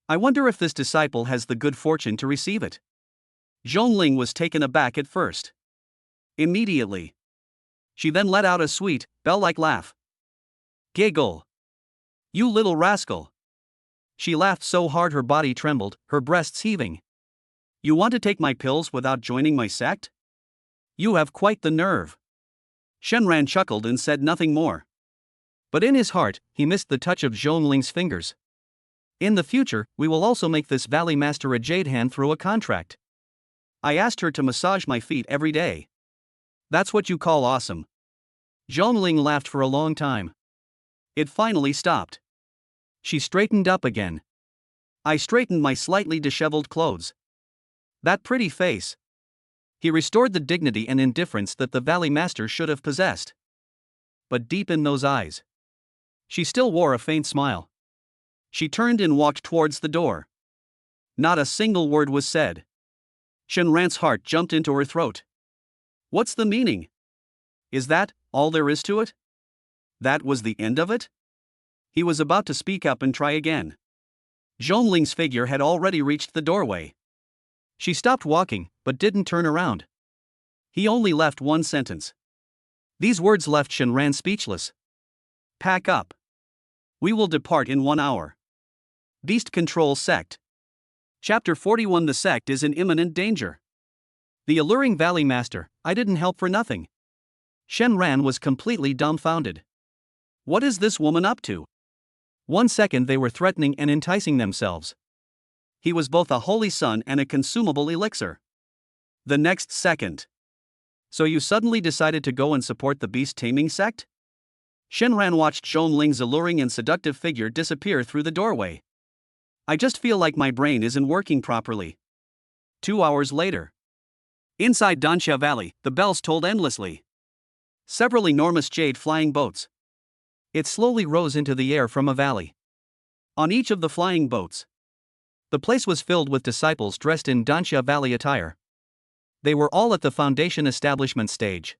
I wonder if this disciple has the good fortune to receive it. Zhongling was taken aback at first. Immediately, she then let out a sweet, bell-like laugh. Giggle. You little rascal. She laughed so hard her body trembled, her breasts heaving. You want to take my pills without joining my sect? You have quite the nerve. Shenran chuckled and said nothing more. But in his heart, he missed the touch of Zhongling's fingers. In the future, we will also make this Valley Master a jade hand through a contract. I asked her to massage my feet every day. That's what you call awesome. Zhongling laughed for a long time. It finally stopped. She straightened up again. I straightened my slightly disheveled clothes. That pretty face. He restored the dignity and indifference that the Valley Master should have possessed. But deep in those eyes, she still wore a faint smile. She turned and walked towards the door. Not a single word was said. Shenran's heart jumped into her throat. What's the meaning? Is that all there is to it? That was the end of it? He was about to speak up and try again. Zhongling's figure had already reached the doorway. She stopped walking, but didn't turn around. He only left one sentence. These words left Shenran speechless. Pack up. We will depart in 1 hour. Beast Control Sect. Chapter 41. The sect is in imminent danger. The alluring Valley Master, I didn't help for nothing. Shenran was completely dumbfounded. What is this woman up to? 1 second they were threatening and enticing themselves. He was both a holy sun and a consumable elixir. The next second. So you suddenly decided to go and support the beast taming sect? Shenran watched Zhongling's alluring and seductive figure disappear through the doorway. I just feel like my brain isn't working properly. 2 hours later. Inside Danxia Valley, the bells tolled endlessly. Several enormous jade flying boats. It slowly rose into the air from a valley. On each of the flying boats, the place was filled with disciples dressed in Danxia Valley attire. They were all at the foundation establishment stage.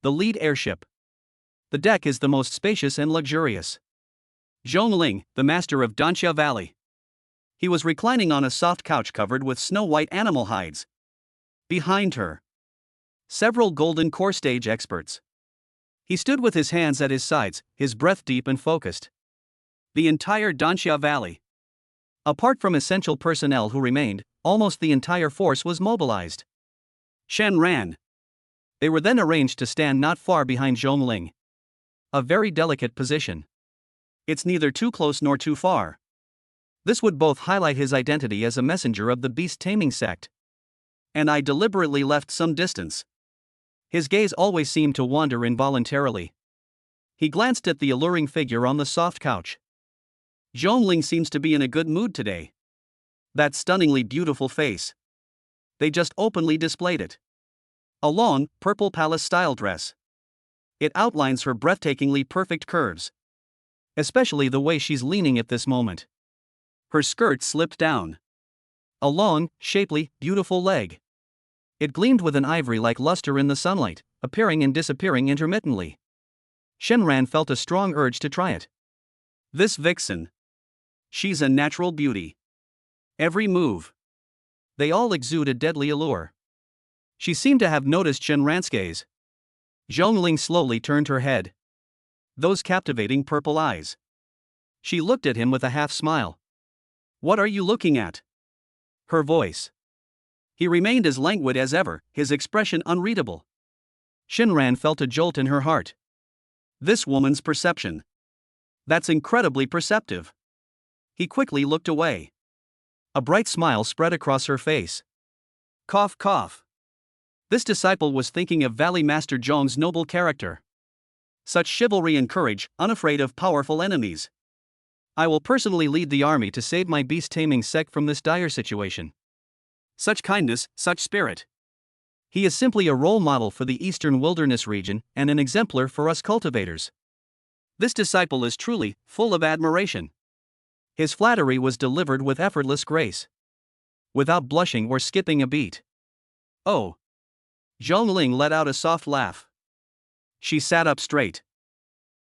The lead airship. The deck is the most spacious and luxurious. Zhongling, the master of Danxia Valley. He was reclining on a soft couch covered with snow-white animal hides. Behind her, several golden core stage experts. He stood with his hands at his sides, his breath deep and focused. The entire Danxia Valley. Apart from essential personnel who remained, almost the entire force was mobilized. Shenran. They were then arranged to stand not far behind Zhongling. A very delicate position. It's neither too close nor too far. This would both highlight his identity as a messenger of the beast taming sect. And I deliberately left some distance. His gaze always seemed to wander involuntarily. He glanced at the alluring figure on the soft couch. Zhongling seems to be in a good mood today. That stunningly beautiful face. They just openly displayed it. A long, purple palace-style dress. It outlines her breathtakingly perfect curves. Especially the way she's leaning at this moment. Her skirt slipped down. A long, shapely, beautiful leg. It gleamed with an ivory-like luster in the sunlight, appearing and disappearing intermittently. Shenran felt a strong urge to try it. This vixen. She's a natural beauty. Every move. They all exude a deadly allure. She seemed to have noticed Shenran's gaze. Zhongling slowly turned her head. Those captivating purple eyes. She looked at him with a half-smile. What are you looking at? Her voice. He remained as languid as ever, his expression unreadable. Shenran felt a jolt in her heart. This woman's perception. That's incredibly perceptive. He quickly looked away. A bright smile spread across her face. Cough, cough. This disciple was thinking of Valley Master Zhong's noble character. Such chivalry and courage, unafraid of powerful enemies. I will personally lead the army to save my beast-taming sect from this dire situation. Such kindness, such spirit. He is simply a role model for the eastern wilderness region and an exemplar for us cultivators. This disciple is truly full of admiration. His flattery was delivered with effortless grace, without blushing or skipping a beat. Oh! Zhongling let out a soft laugh. She sat up straight.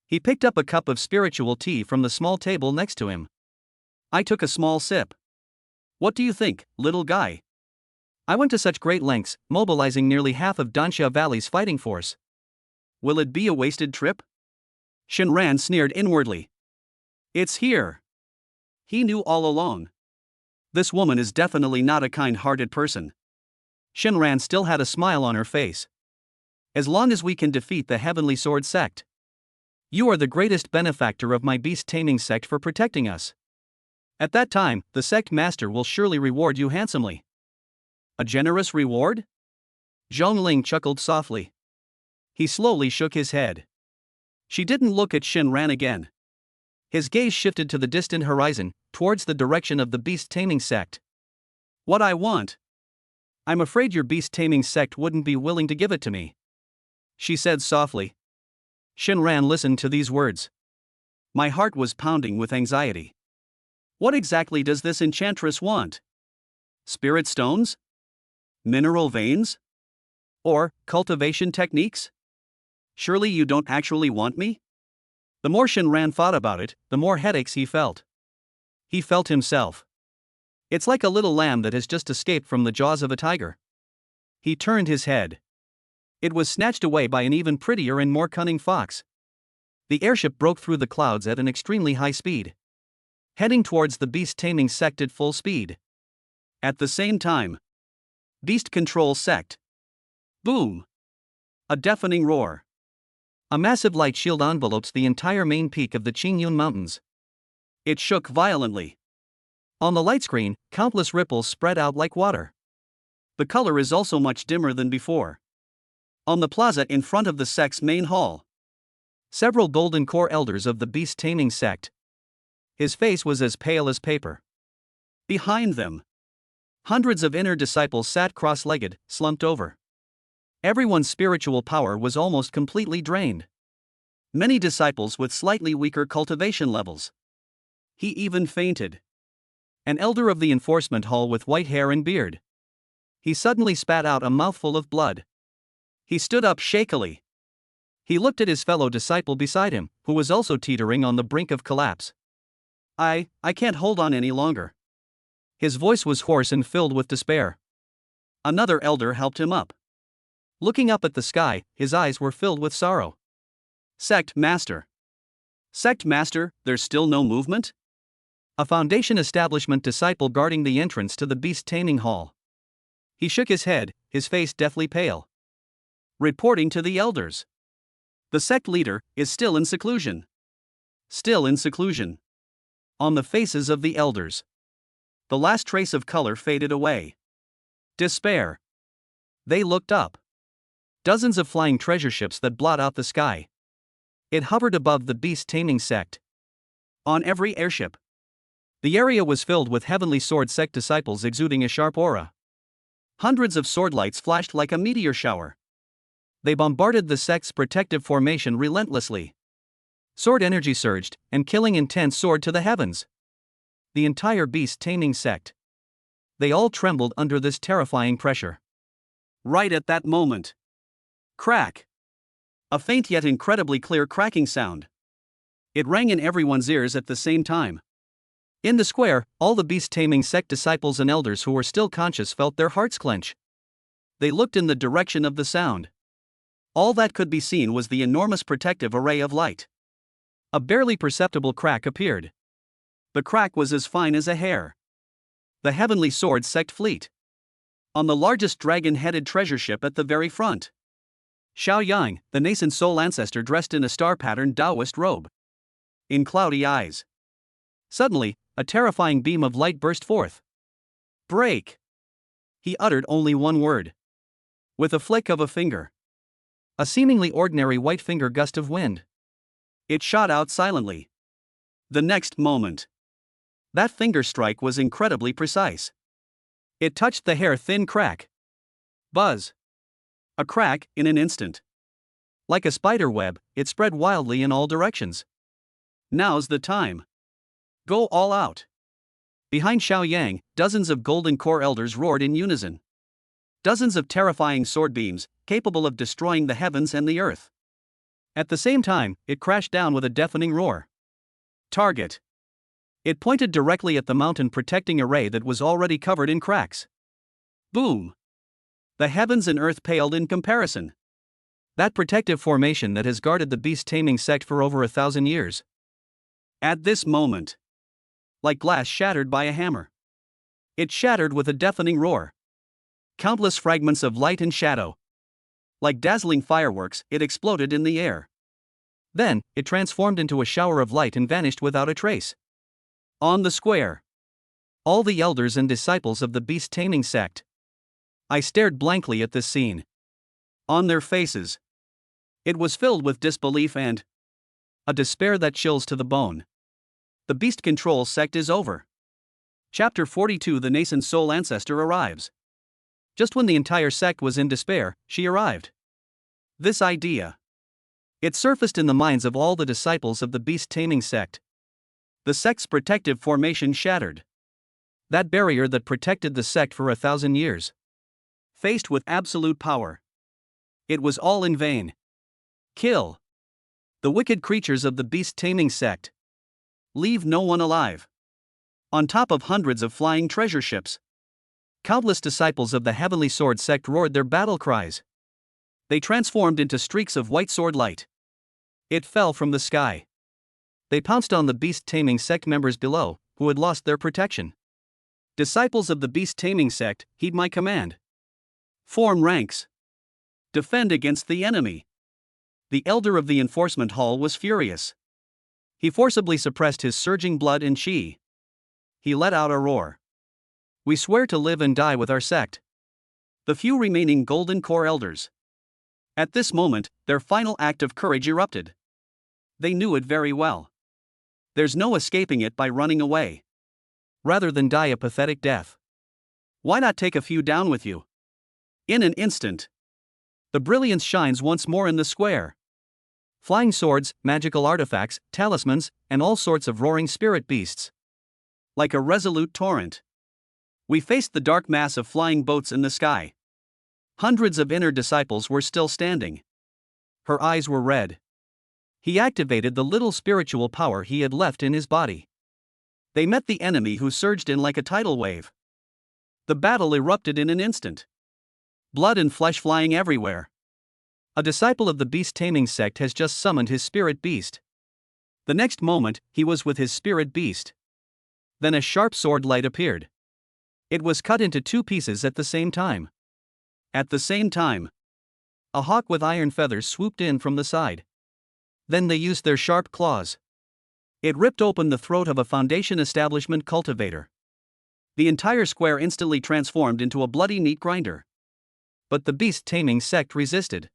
He picked up a cup of spiritual tea from the small table next to him. I took a small sip. What do you think, little guy? I went to such great lengths, mobilizing nearly half of Dansha Valley's fighting force. Will it be a wasted trip? Shinran sneered inwardly. It's here. He knew all along. This woman is definitely not a kind-hearted person. Shinran still had a smile on her face. As long as we can defeat the Heavenly Sword sect. You are the greatest benefactor of my beast-taming sect for protecting us. At that time, the sect master will surely reward you handsomely. A generous reward? Zhongling chuckled softly. He slowly shook his head. She didn't look at Shinran again. His gaze shifted to the distant horizon, towards the direction of the beast-taming sect. What I want? I'm afraid your beast-taming sect wouldn't be willing to give it to me, she said softly. Shinran listened to these words. My heart was pounding with anxiety. What exactly does this enchantress want? Spirit stones? Mineral veins? Or cultivation techniques? Surely you don't actually want me? The more Shinran thought about it, the more headaches he felt. He felt himself. It's like a little lamb that has just escaped from the jaws of a tiger. He turned his head. It was snatched away by an even prettier and more cunning fox. The airship broke through the clouds at an extremely high speed, heading towards the beast-taming sect at full speed. At the same time, Beast Control Sect. Boom! A deafening roar. A massive light shield envelopes the entire main peak of the Qingyun Mountains. It shook violently. On the light screen, countless ripples spread out like water. The color is also much dimmer than before. On the plaza in front of the sect's main hall, several golden core elders of the beast-taming sect. His face was as pale as paper. Behind them, hundreds of inner disciples sat cross-legged, slumped over. Everyone's spiritual power was almost completely drained. Many disciples with slightly weaker cultivation levels. He even fainted. An elder of the enforcement hall with white hair and beard. He suddenly spat out a mouthful of blood. He stood up shakily. He looked at his fellow disciple beside him, who was also teetering on the brink of collapse. I can't hold on any longer. His voice was hoarse and filled with despair. Another elder helped him up. Looking up at the sky, his eyes were filled with sorrow. Sect Master. Sect Master, there's still no movement? A Foundation establishment disciple guarding the entrance to the beast-taming hall. He shook his head, his face deathly pale. Reporting to the elders. The sect leader is still in seclusion. Still in seclusion. On the faces of the elders, the last trace of color faded away. Despair. They looked up. Dozens of flying treasure ships that blot out the sky. It hovered above the beast-taming sect. On every airship, the area was filled with Heavenly Sword sect disciples exuding a sharp aura. Hundreds of sword lights flashed like a meteor shower. They bombarded the sect's protective formation relentlessly. Sword energy surged, and killing intent soared to the heavens. The entire beast-taming sect. They all trembled under this terrifying pressure. Right at that moment. Crack! A faint yet incredibly clear cracking sound. It rang in everyone's ears at the same time. In the square, all the beast-taming sect disciples and elders who were still conscious felt their hearts clench. They looked in the direction of the sound. All that could be seen was the enormous protective array of light. A barely perceptible crack appeared. The crack was as fine as a hair. The Heavenly Sword sect fleet. On the largest dragon-headed treasure ship at the very front. Xiao Yang, the nascent soul ancestor dressed in a star-patterned Taoist robe. In cloudy eyes. Suddenly, a terrifying beam of light burst forth. Break! He uttered only one word. With a flick of a finger. A seemingly ordinary white finger gust of wind. It shot out silently. The next moment, that finger strike was incredibly precise. It touched the hair-thin crack. Buzz. A crack in an instant. Like a spider web, it spread wildly in all directions. Now's the time. Go all out. Behind Xiao Yang, dozens of golden core elders roared in unison. Dozens of terrifying sword beams, capable of destroying the heavens and the earth. At the same time, it crashed down with a deafening roar. Target. It pointed directly at the mountain protecting array that was already covered in cracks. Boom! The heavens and earth paled in comparison. That protective formation that has guarded the beast-taming sect for over 1,000 years. At this moment, like glass shattered by a hammer, it shattered with a deafening roar. Countless fragments of light and shadow. Like dazzling fireworks, it exploded in the air. Then, it transformed into a shower of light and vanished without a trace. On the square, all the elders and disciples of the beast-taming sect. I stared blankly at this scene. On their faces, it was filled with disbelief and a despair that chills to the bone. The beast control sect is over. Chapter 42. The nascent soul ancestor arrives. Just when the entire sect was in despair, she arrived. This idea. It surfaced in the minds of all the disciples of the beast-taming sect. The sect's protective formation shattered. That barrier that protected the sect for 1,000 years. Faced with absolute power. It was all in vain. Kill the wicked creatures of the beast-taming sect. Leave no one alive. On top of hundreds of flying treasure ships, countless disciples of the Heavenly Sword sect roared their battle cries. They transformed into streaks of white sword light. It fell from the sky. They pounced on the beast-taming sect members below, who had lost their protection. Disciples of the beast-taming sect, heed my command. Form ranks. Defend against the enemy. The elder of the enforcement hall was furious. He forcibly suppressed his surging blood and chi. He let out a roar. We swear to live and die with our sect. The few remaining golden core elders. At this moment, their final act of courage erupted. They knew it very well. There's no escaping it by running away. Rather than die a pathetic death, why not take a few down with you? In an instant, the brilliance shines once more in the square. Flying swords, magical artifacts, talismans, and all sorts of roaring spirit beasts. Like a resolute torrent, we faced the dark mass of flying boats in the sky. Hundreds of inner disciples were still standing. Her eyes were red. He activated the little spiritual power he had left in his body. They met the enemy who surged in like a tidal wave. The battle erupted in an instant. Blood and flesh flying everywhere. A disciple of the beast-taming sect has just summoned his spirit beast. The next moment, he was with his spirit beast. Then a sharp sword light appeared. It was cut into 2 pieces at the same time. At the same time, a hawk with iron feathers swooped in from the side. Then they used their sharp claws. It ripped open the throat of a Foundation establishment cultivator. The entire square instantly transformed into a bloody meat grinder. But the beast-taming sect resisted.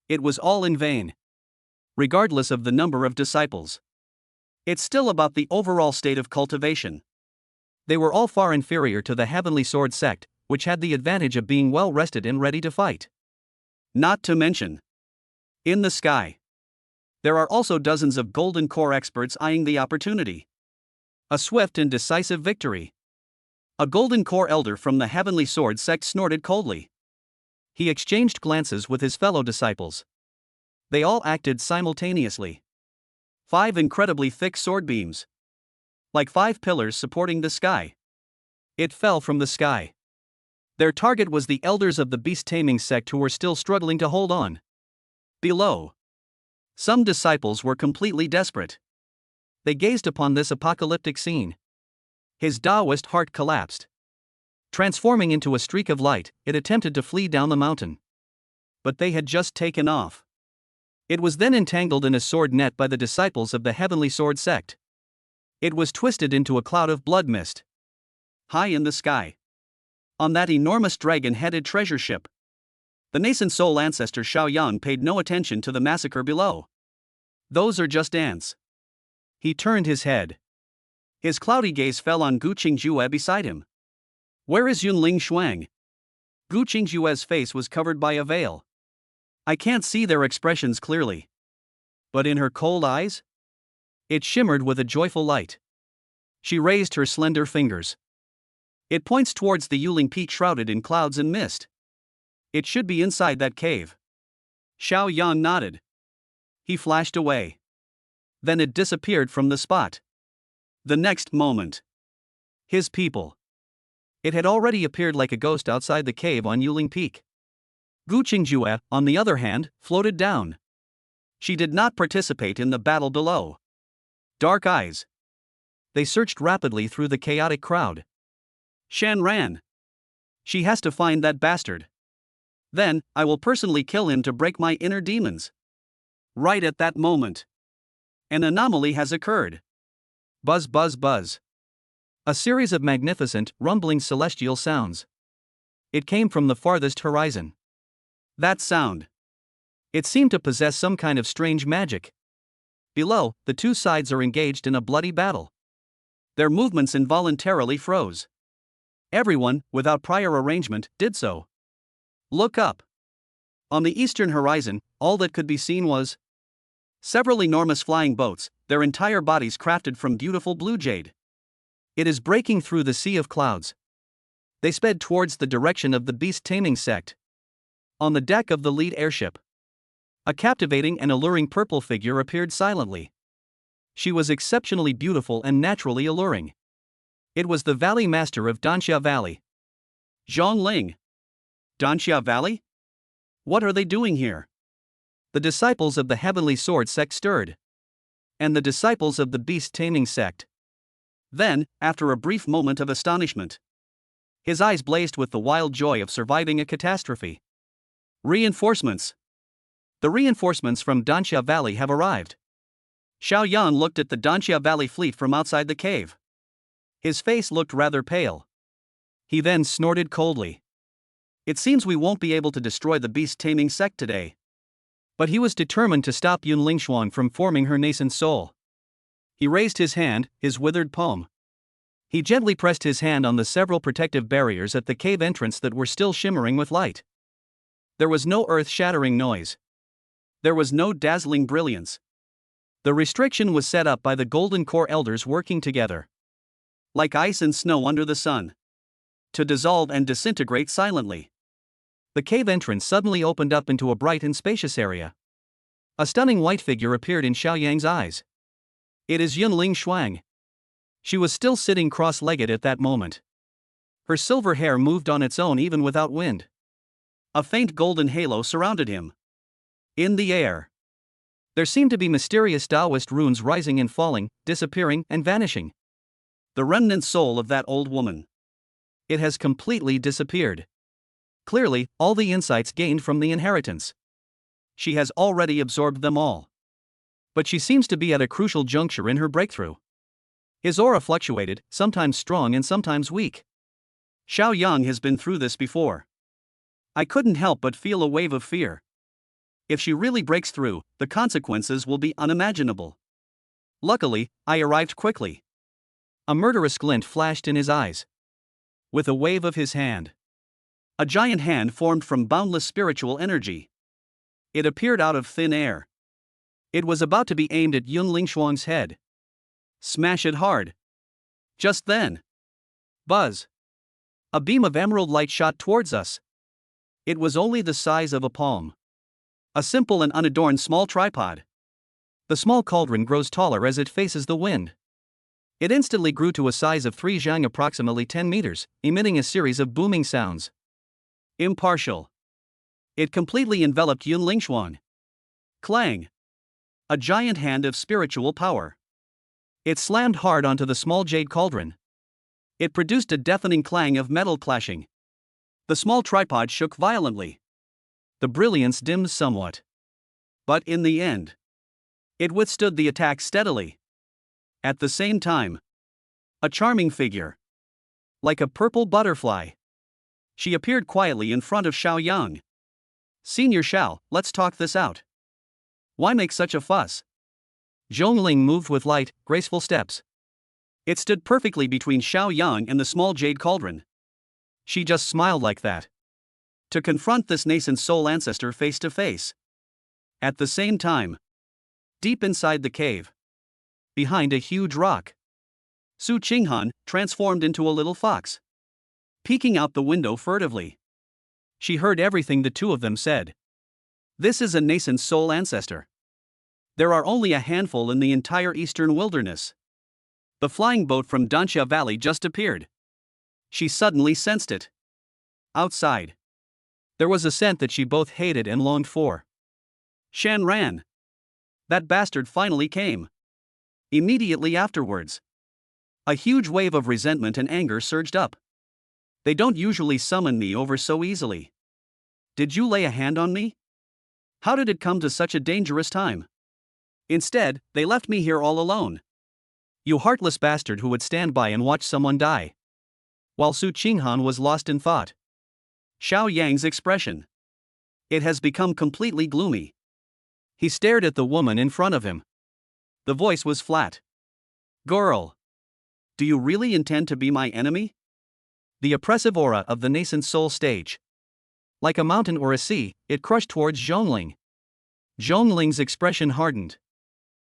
It was all in vain. Regardless of the number of disciples, it's still about the overall state of cultivation. They were all far inferior to the Heavenly Sword sect, which had the advantage of being well rested and ready to fight. Not to mention, in the sky, there are also dozens of golden core experts eyeing the opportunity. A swift and decisive victory. A golden core elder from the Heavenly Sword sect snorted coldly. He exchanged glances with his fellow disciples. They all acted simultaneously. 5 incredibly thick sword beams. Like 5 pillars supporting the sky. It fell from the sky. Their target was the elders of the beast-taming sect who were still struggling to hold on. Below, some disciples were completely desperate. They gazed upon this apocalyptic scene. His Taoist heart collapsed. Transforming into a streak of light, it attempted to flee down the mountain. But they had just taken off. It was then entangled in a sword net by the disciples of the Heavenly Sword sect. It was twisted into a cloud of blood mist. High in the sky, on that enormous dragon-headed treasure ship, the nascent soul ancestor Xiao Yang paid no attention to the massacre below. Those are just ants. He turned his head. His cloudy gaze fell on Gu Qingjue beside him. Where is Yunling Shuang? Gu Qingjue's face was covered by a veil. I can't see their expressions clearly. But in her cold eyes, it shimmered with a joyful light. She raised her slender fingers. It points towards the Yuling Peak shrouded in clouds and mist. It should be inside that cave. Xiao Yan nodded. He flashed away. Then it disappeared from the spot. The next moment. His people. It had already appeared like a ghost outside the cave on Yuling Peak. Gu Qingjue, on the other hand, floated down. She did not participate in the battle below. Dark eyes. They searched rapidly through the chaotic crowd. Shan ran. She has to find that bastard. Then, I will personally kill him to break my inner demons. Right at that moment. An anomaly has occurred. Buzz, buzz, buzz. A series of magnificent, rumbling celestial sounds. It came from the farthest horizon. That sound. It seemed to possess some kind of strange magic. Below, the two sides are engaged in a bloody battle. Their movements involuntarily froze. Everyone, without prior arrangement, did so. Look up. On the eastern horizon, all that could be seen was several enormous flying boats, their entire bodies crafted from beautiful blue jade. It is breaking through the sea of clouds. They sped towards the direction of the beast-taming sect. On the deck of the lead airship, a captivating and alluring purple figure appeared silently. She was exceptionally beautiful and naturally alluring. It was the Valley Master of Danxia Valley. Zhong Ling. Danxia Valley? What are they doing here? The disciples of the Heavenly Sword sect stirred. And the disciples of the beast-taming sect. Then, after a brief moment of astonishment, his eyes blazed with the wild joy of surviving a catastrophe. Reinforcements. The reinforcements from Danxia Valley have arrived. Xiao Yan looked at the Danxia Valley fleet from outside the cave. His face looked rather pale. He then snorted coldly. It seems we won't be able to destroy the beast-taming sect today. But he was determined to stop Yun Lingshuang from forming her nascent soul. He raised his hand, his withered palm. He gently pressed his hand on the several protective barriers at the cave entrance that were still shimmering with light. There was no earth-shattering noise. There was no dazzling brilliance. The restriction was set up by the Golden Core elders working together. Like ice and snow under the sun. To dissolve and disintegrate silently. The cave entrance suddenly opened up into a bright and spacious area. A stunning white figure appeared in Xiao Yang's eyes. It is Yun Lingshuang. She was still sitting cross-legged at that moment. Her silver hair moved on its own even without wind. A faint golden halo surrounded him. In the air, there seemed to be mysterious Taoist runes rising and falling, disappearing and vanishing. The remnant soul of that old woman. It has completely disappeared. Clearly, all the insights gained from the inheritance. She has already absorbed them all. But she seems to be at a crucial juncture in her breakthrough. His aura fluctuated, sometimes strong and sometimes weak. Xiao Yang has been through this before. I couldn't help but feel a wave of fear. If she really breaks through, the consequences will be unimaginable. Luckily, I arrived quickly. A murderous glint flashed in his eyes. With a wave of his hand, a giant hand formed from boundless spiritual energy. It appeared out of thin air. It was about to be aimed at Yun Lingshuang's head. Smash it hard. Just then. Buzz. A beam of emerald light shot towards us. It was only the size of a palm. A simple and unadorned small tripod. The small cauldron grows taller as it faces the wind. It instantly grew to a size of 3 zhang, approximately 10 meters, emitting a series of booming sounds. Impartial. It completely enveloped Yun Lingshuang. Clang. A giant hand of spiritual power. It slammed hard onto the small jade cauldron. It produced a deafening clang of metal clashing. The small tripod shook violently. The brilliance dimmed somewhat. But in the end, it withstood the attack steadily. At the same time, a charming figure, like a purple butterfly, she appeared quietly in front of Xiao Yang. Senior Xiao, let's talk this out. Why make such a fuss? Zhongling moved with light, graceful steps. It stood perfectly between Xiao Yang and the small jade cauldron. She just smiled like that. To confront this nascent soul ancestor face to face. At the same time, deep inside the cave, behind a huge rock, Su Qinghan transformed into a little fox, peeking out the window furtively. She heard everything the two of them said. This is a nascent soul ancestor. There are only a handful in the entire eastern wilderness. The flying boat from Danxia Valley just appeared. She suddenly sensed it. Outside, there was a scent that she both hated and longed for. Shan ran. That bastard finally came. Immediately afterwards, a huge wave of resentment and anger surged up. They don't usually summon me over so easily. Did you lay a hand on me? How did it come to such a dangerous time? Instead, they left me here all alone. You heartless bastard who would stand by and watch someone die. While Su Qinghan was lost in thought, Xiao Yang's expression, it has become completely gloomy. He stared at the woman in front of him. The voice was flat. Girl, do you really intend to be my enemy? The oppressive aura of the nascent soul stage. Like a mountain or a sea, it crushed towards Zhongling. Zhongling's expression hardened.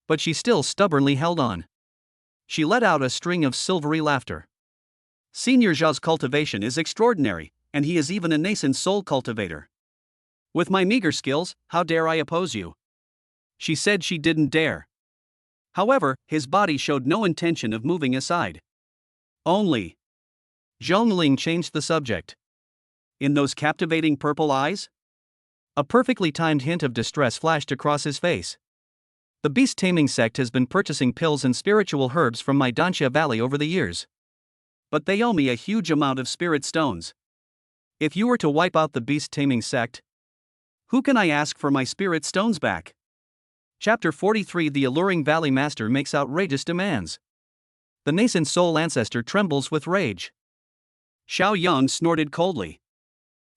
But she still stubbornly held on. She let out a string of silvery laughter. Senior Zhao's cultivation is extraordinary, and he is even a nascent soul cultivator. With my meager skills, how dare I oppose you? She said she didn't dare. However, his body showed no intention of moving aside. Only. Zhongling changed the subject. In those captivating purple eyes? A perfectly timed hint of distress flashed across his face. The beast taming sect has been purchasing pills and spiritual herbs from my Danxia Valley over the years. But they owe me a huge amount of spirit stones. If you were to wipe out the beast taming sect, who can I ask for my spirit stones back? Chapter 43. The alluring Valley Master makes outrageous demands. The nascent soul ancestor trembles with rage. Xiao Yang snorted coldly.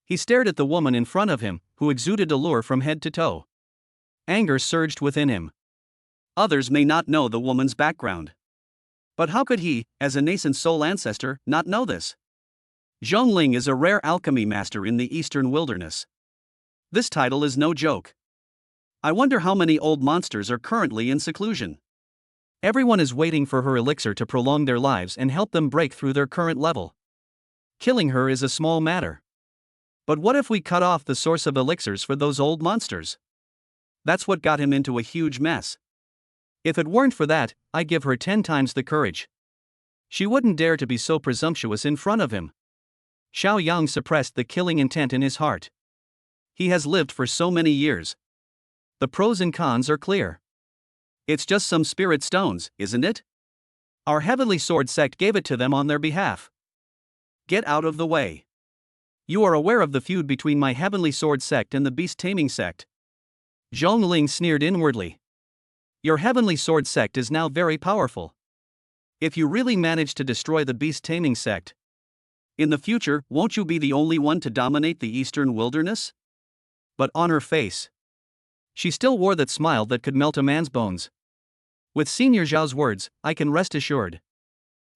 He stared at the woman in front of him, who exuded allure from head to toe. Anger surged within him. Others may not know the woman's background. But how could he, as a nascent soul ancestor, not know this? Zhongling is a rare alchemy master in the eastern wilderness. This title is no joke. I wonder how many old monsters are currently in seclusion. Everyone is waiting for her elixir to prolong their lives and help them break through their current level. Killing her is a small matter. But what if we cut off the source of elixirs for those old monsters? That's what got him into a huge mess. If it weren't for that, I give her 10 times the courage. She wouldn't dare to be so presumptuous in front of him. Xiao Yang suppressed the killing intent in his heart. He has lived for so many years. The pros and cons are clear. It's just some spirit stones, isn't it? Our Heavenly Sword sect gave it to them on their behalf. Get out of the way. You are aware of the feud between my Heavenly Sword sect and the Beast Taming sect. Zhongling sneered inwardly. Your Heavenly Sword sect is now very powerful. If you really manage to destroy the Beast Taming sect, in the future, won't you be the only one to dominate the eastern wilderness? But on her face, she still wore that smile that could melt a man's bones. With Senior Zhao's words, I can rest assured.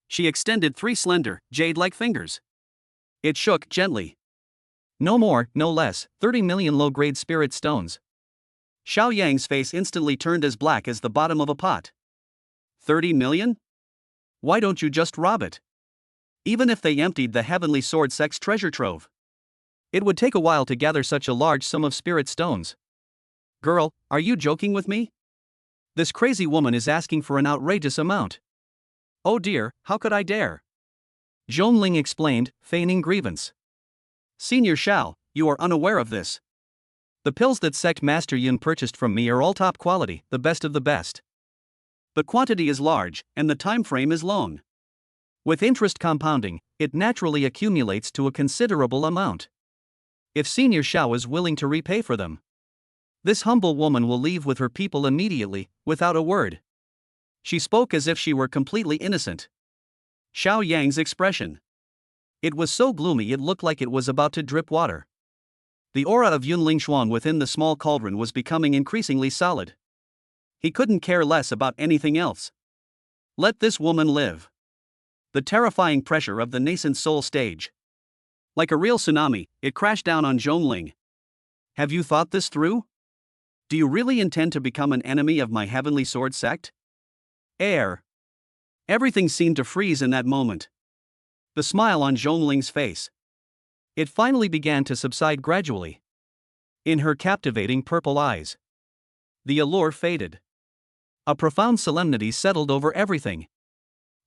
She extended 3 slender, jade-like fingers. It shook gently. No more, no less, 30 million low-grade spirit stones. Xiao Yang's face instantly turned as black as the bottom of a pot. 30 million? Why don't you just rob it? Even if they emptied the Heavenly Sword sect's treasure trove, it would take a while to gather such a large sum of spirit stones. Girl, are you joking with me? This crazy woman is asking for an outrageous amount. Oh dear, how could I dare? Zhongling explained, feigning grievance. Senior Xiao, you are unaware of this. The pills that Sect Master Yun purchased from me are all top quality, the best of the best. The quantity is large, and the time frame is long. With interest compounding, it naturally accumulates to a considerable amount. If Senior Xiao is willing to repay for them, this humble woman will leave with her people immediately, without a word. She spoke as if she were completely innocent. Xiao Yang's expression. It was so gloomy it looked like it was about to drip water. The aura of Yunling Xuan within the small cauldron was becoming increasingly solid. He couldn't care less about anything else. Let this woman live. The terrifying pressure of the nascent soul stage. Like a real tsunami, it crashed down on Zhongling. Have you thought this through? Do you really intend to become an enemy of my Heavenly Sword sect? Air. Everything seemed to freeze in that moment. The smile on Zhongling's face. It finally began to subside gradually. In her captivating purple eyes, the allure faded. A profound solemnity settled over everything.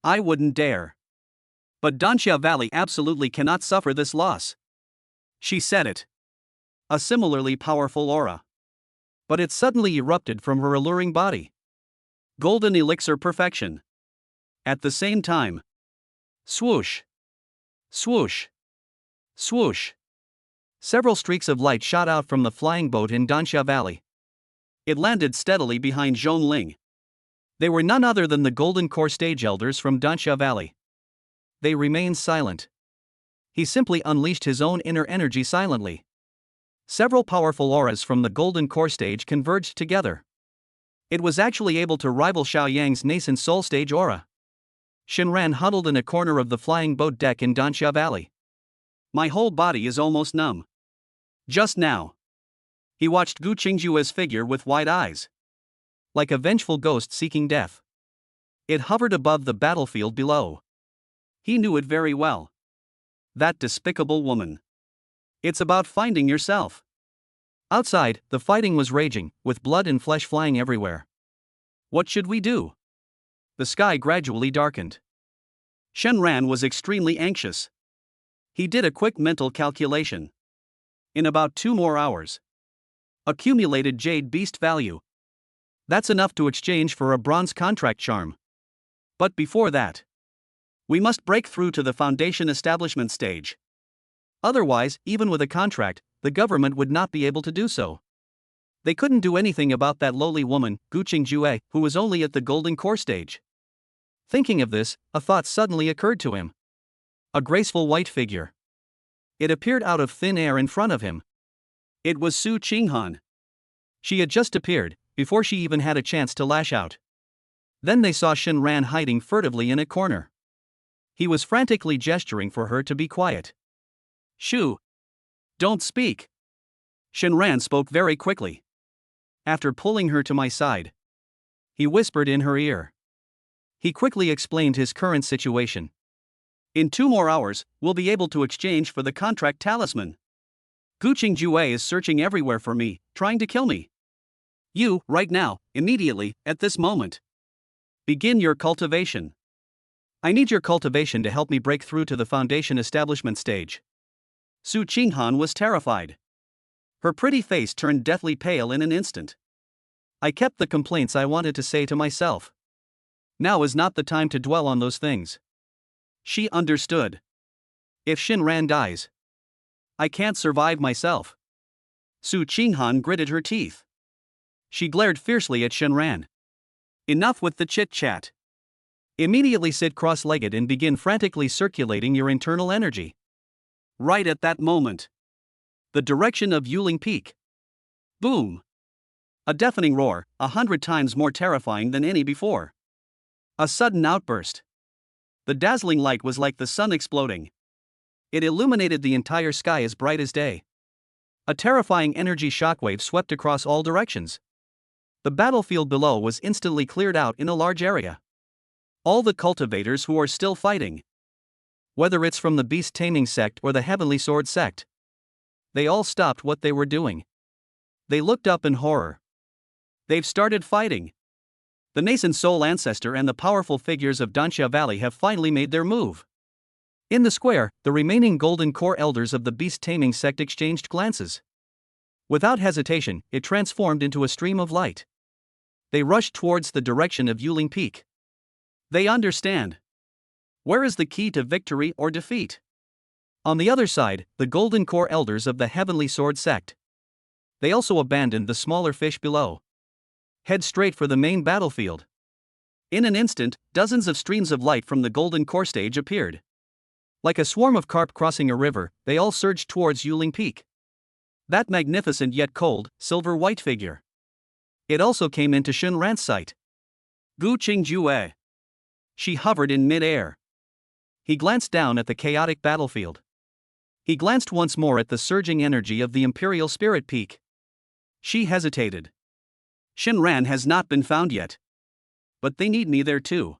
I wouldn't dare. But Danxia Valley absolutely cannot suffer this loss. She said it. A similarly powerful aura. But it suddenly erupted from her alluring body. Golden elixir perfection. At the same time. Swoosh. Swoosh. Swoosh. Several streaks of light shot out from the flying boat in Danxia Valley. It landed steadily behind Zhongling. They were none other than the Golden Core stage elders from Danxia Valley. They remained silent. He simply unleashed his own inner energy silently. Several powerful auras from the Golden Core stage converged together. It was actually able to rival Xiaoyang's nascent soul stage aura. Shinran huddled in a corner of the flying boat deck in Danxia Valley. My whole body is almost numb. Just now. He watched Gu Qingjue's figure with wide eyes. Like a vengeful ghost seeking death. It hovered above the battlefield below. He knew it very well. That despicable woman. It's about finding yourself. Outside, the fighting was raging, with blood and flesh flying everywhere. What should we do? The sky gradually darkened. Shenran was extremely anxious. He did a quick mental calculation. In about 2 more hours. Accumulated Jade Beast value. That's enough to exchange for a bronze contract charm. But before that, we must break through to the foundation establishment stage. Otherwise, even with a contract, the government would not be able to do so. They couldn't do anything about that lowly woman, Gu Qingjue, who was only at the Golden Core stage. Thinking of this, a thought suddenly occurred to him. A graceful white figure. It appeared out of thin air in front of him. It was Su Qinghan. She had just appeared, before she even had a chance to lash out. Then they saw Shinran hiding furtively in a corner. He was frantically gesturing for her to be quiet. Shu! Don't speak! Shinran spoke very quickly. After pulling her to my side, he whispered in her ear. He quickly explained his current situation. In 2 more hours, we'll be able to exchange for the contract talisman. Gu Qingjue is searching everywhere for me, trying to kill me. You, right now, immediately, at this moment. Begin your cultivation. I need your cultivation to help me break through to the foundation establishment stage. Su Qinghan was terrified. Her pretty face turned deathly pale in an instant. I kept the complaints I wanted to say to myself. Now is not the time to dwell on those things. She understood. If Shinran dies, I can't survive myself. Su Qinghan gritted her teeth. She glared fiercely at Shinran. Enough with the chit-chat. Immediately sit cross-legged and begin frantically circulating your internal energy. Right at that moment. The direction of Yuling Peak. Boom! A deafening roar, 100 times more terrifying than any before. A sudden outburst. The dazzling light was like the sun exploding. It illuminated the entire sky as bright as day. A terrifying energy shockwave swept across all directions. The battlefield below was instantly cleared out in a large area. All the cultivators who are still fighting, whether it's from the Beast Taming sect or the Heavenly Sword sect, they all stopped what they were doing. They looked up in horror. They've started fighting. The nascent soul ancestor and the powerful figures of Danxia Valley have finally made their move. In the square, the remaining Golden Core elders of the Beast Taming sect exchanged glances. Without hesitation, it transformed into a stream of light. They rushed towards the direction of Yuling Peak. They understand. Where is the key to victory or defeat? On the other side, the Golden Core elders of the Heavenly Sword sect. They also abandoned the smaller fish below. Head straight for the main battlefield. In an instant, dozens of streams of light from the Golden Core stage appeared. Like a swarm of carp crossing a river, they all surged towards Yuling Peak. That magnificent yet cold, silver-white figure. It also came into Shinran's sight. Gu Qingjue. She hovered in mid-air. He glanced down at the chaotic battlefield. He glanced once more at the surging energy of the Imperial Spirit Peak. She hesitated. Shinran has not been found yet. But they need me there too.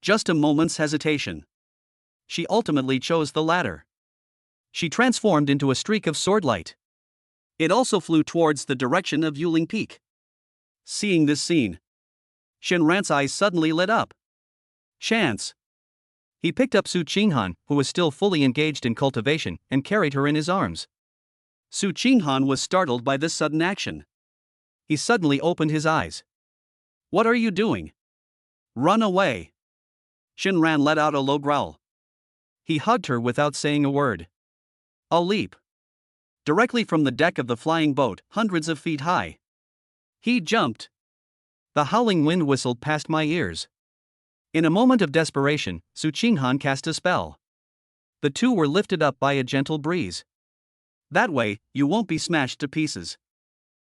Just a moment's hesitation. She ultimately chose the latter. She transformed into a streak of swordlight. It also flew towards the direction of Yuling Peak. Seeing this scene, Shinran's eyes suddenly lit up. Chance. He picked up Su Qinghan, who was still fully engaged in cultivation, and carried her in his arms. Su Qinghan was startled by this sudden action. He suddenly opened his eyes. What are you doing? Run away. Shinran let out a low growl. He hugged her without saying a word. A leap. Directly from the deck of the flying boat, hundreds of feet high. He jumped. The howling wind whistled past my ears. In a moment of desperation, Su Qinghan cast a spell. The two were lifted up by a gentle breeze. That way, you won't be smashed to pieces.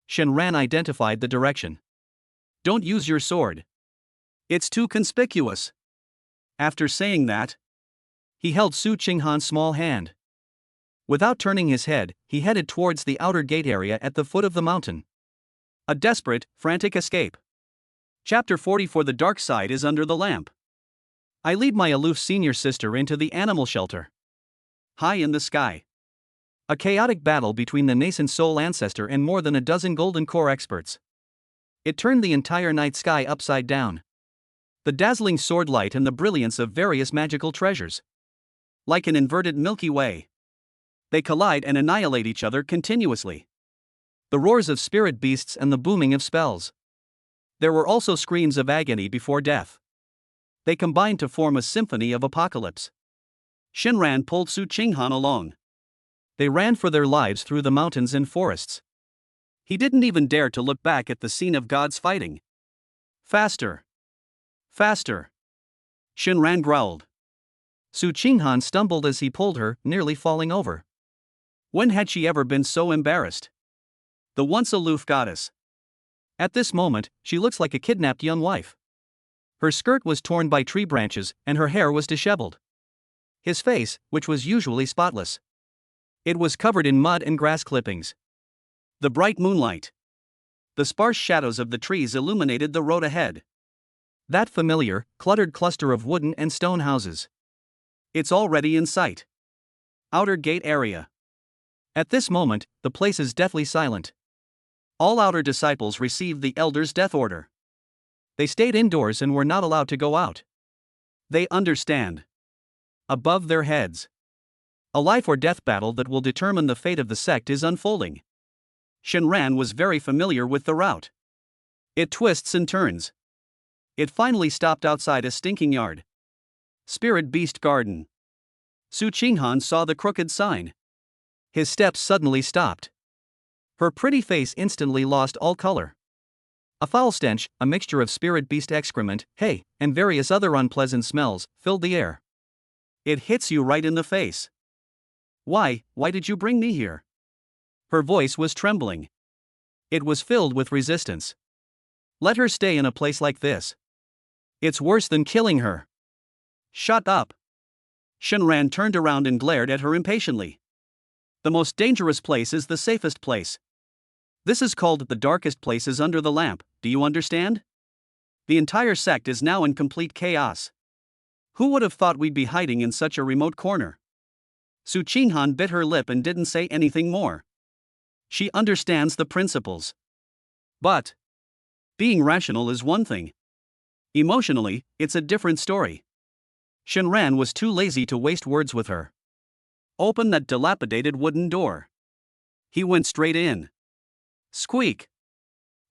Shinran identified the direction. Don't use your sword. It's too conspicuous. After saying that, he held Su Qinghan's small hand. Without turning his head, he headed towards the outer gate area at the foot of the mountain. A desperate, frantic escape. Chapter 44. The dark side is under the lamp. I lead my aloof senior sister into the animal shelter. High in the sky. A chaotic battle between the nascent soul ancestor and more than a dozen golden core experts. It turned the entire night sky upside down. The dazzling sword light and the brilliance of various magical treasures. Like an inverted Milky Way. They collide and annihilate each other continuously. The roars of spirit beasts and the booming of spells. There were also screams of agony before death. They combined to form a symphony of apocalypse. Shinran pulled Su Qinghan along. They ran for their lives through the mountains and forests. He didn't even dare to look back at the scene of gods fighting. Faster. Faster. Shinran growled. Su Qinghan stumbled as he pulled her, nearly falling over. When had she ever been so embarrassed? The once aloof goddess. At this moment, she looks like a kidnapped young wife. Her skirt was torn by tree branches, and her hair was disheveled. His face, which was usually spotless, it was covered in mud and grass clippings. The bright moonlight. The sparse shadows of the trees illuminated the road ahead. That familiar, cluttered cluster of wooden and stone houses. It's already in sight. Outer gate area. At this moment, the place is deathly silent. All outer disciples received the elder's death order. They stayed indoors and were not allowed to go out. They understand. Above their heads, a life or death battle that will determine the fate of the sect is unfolding. Shinran was very familiar with the route. It twists and turns. It finally stopped outside a stinking yard. Spirit Beast Garden. Su Qinghan saw the crooked sign. His steps suddenly stopped. Her pretty face instantly lost all color. A foul stench, a mixture of spirit beast excrement, hay, and various other unpleasant smells, filled the air. It hits you right in the face. Why did you bring me here? Her voice was trembling. It was filled with resistance. Let her stay in a place like this. It's worse than killing her. Shut up. Shinran turned around and glared at her impatiently. The most dangerous place is the safest place. This is called the darkest places under the lamp, do you understand? The entire sect is now in complete chaos. Who would have thought we'd be hiding in such a remote corner? Su Qinghan bit her lip and didn't say anything more. She understands the principles. But being rational is one thing. Emotionally, it's a different story. Shinran was too lazy to waste words with her. Open that dilapidated wooden door. He went straight in. Squeak.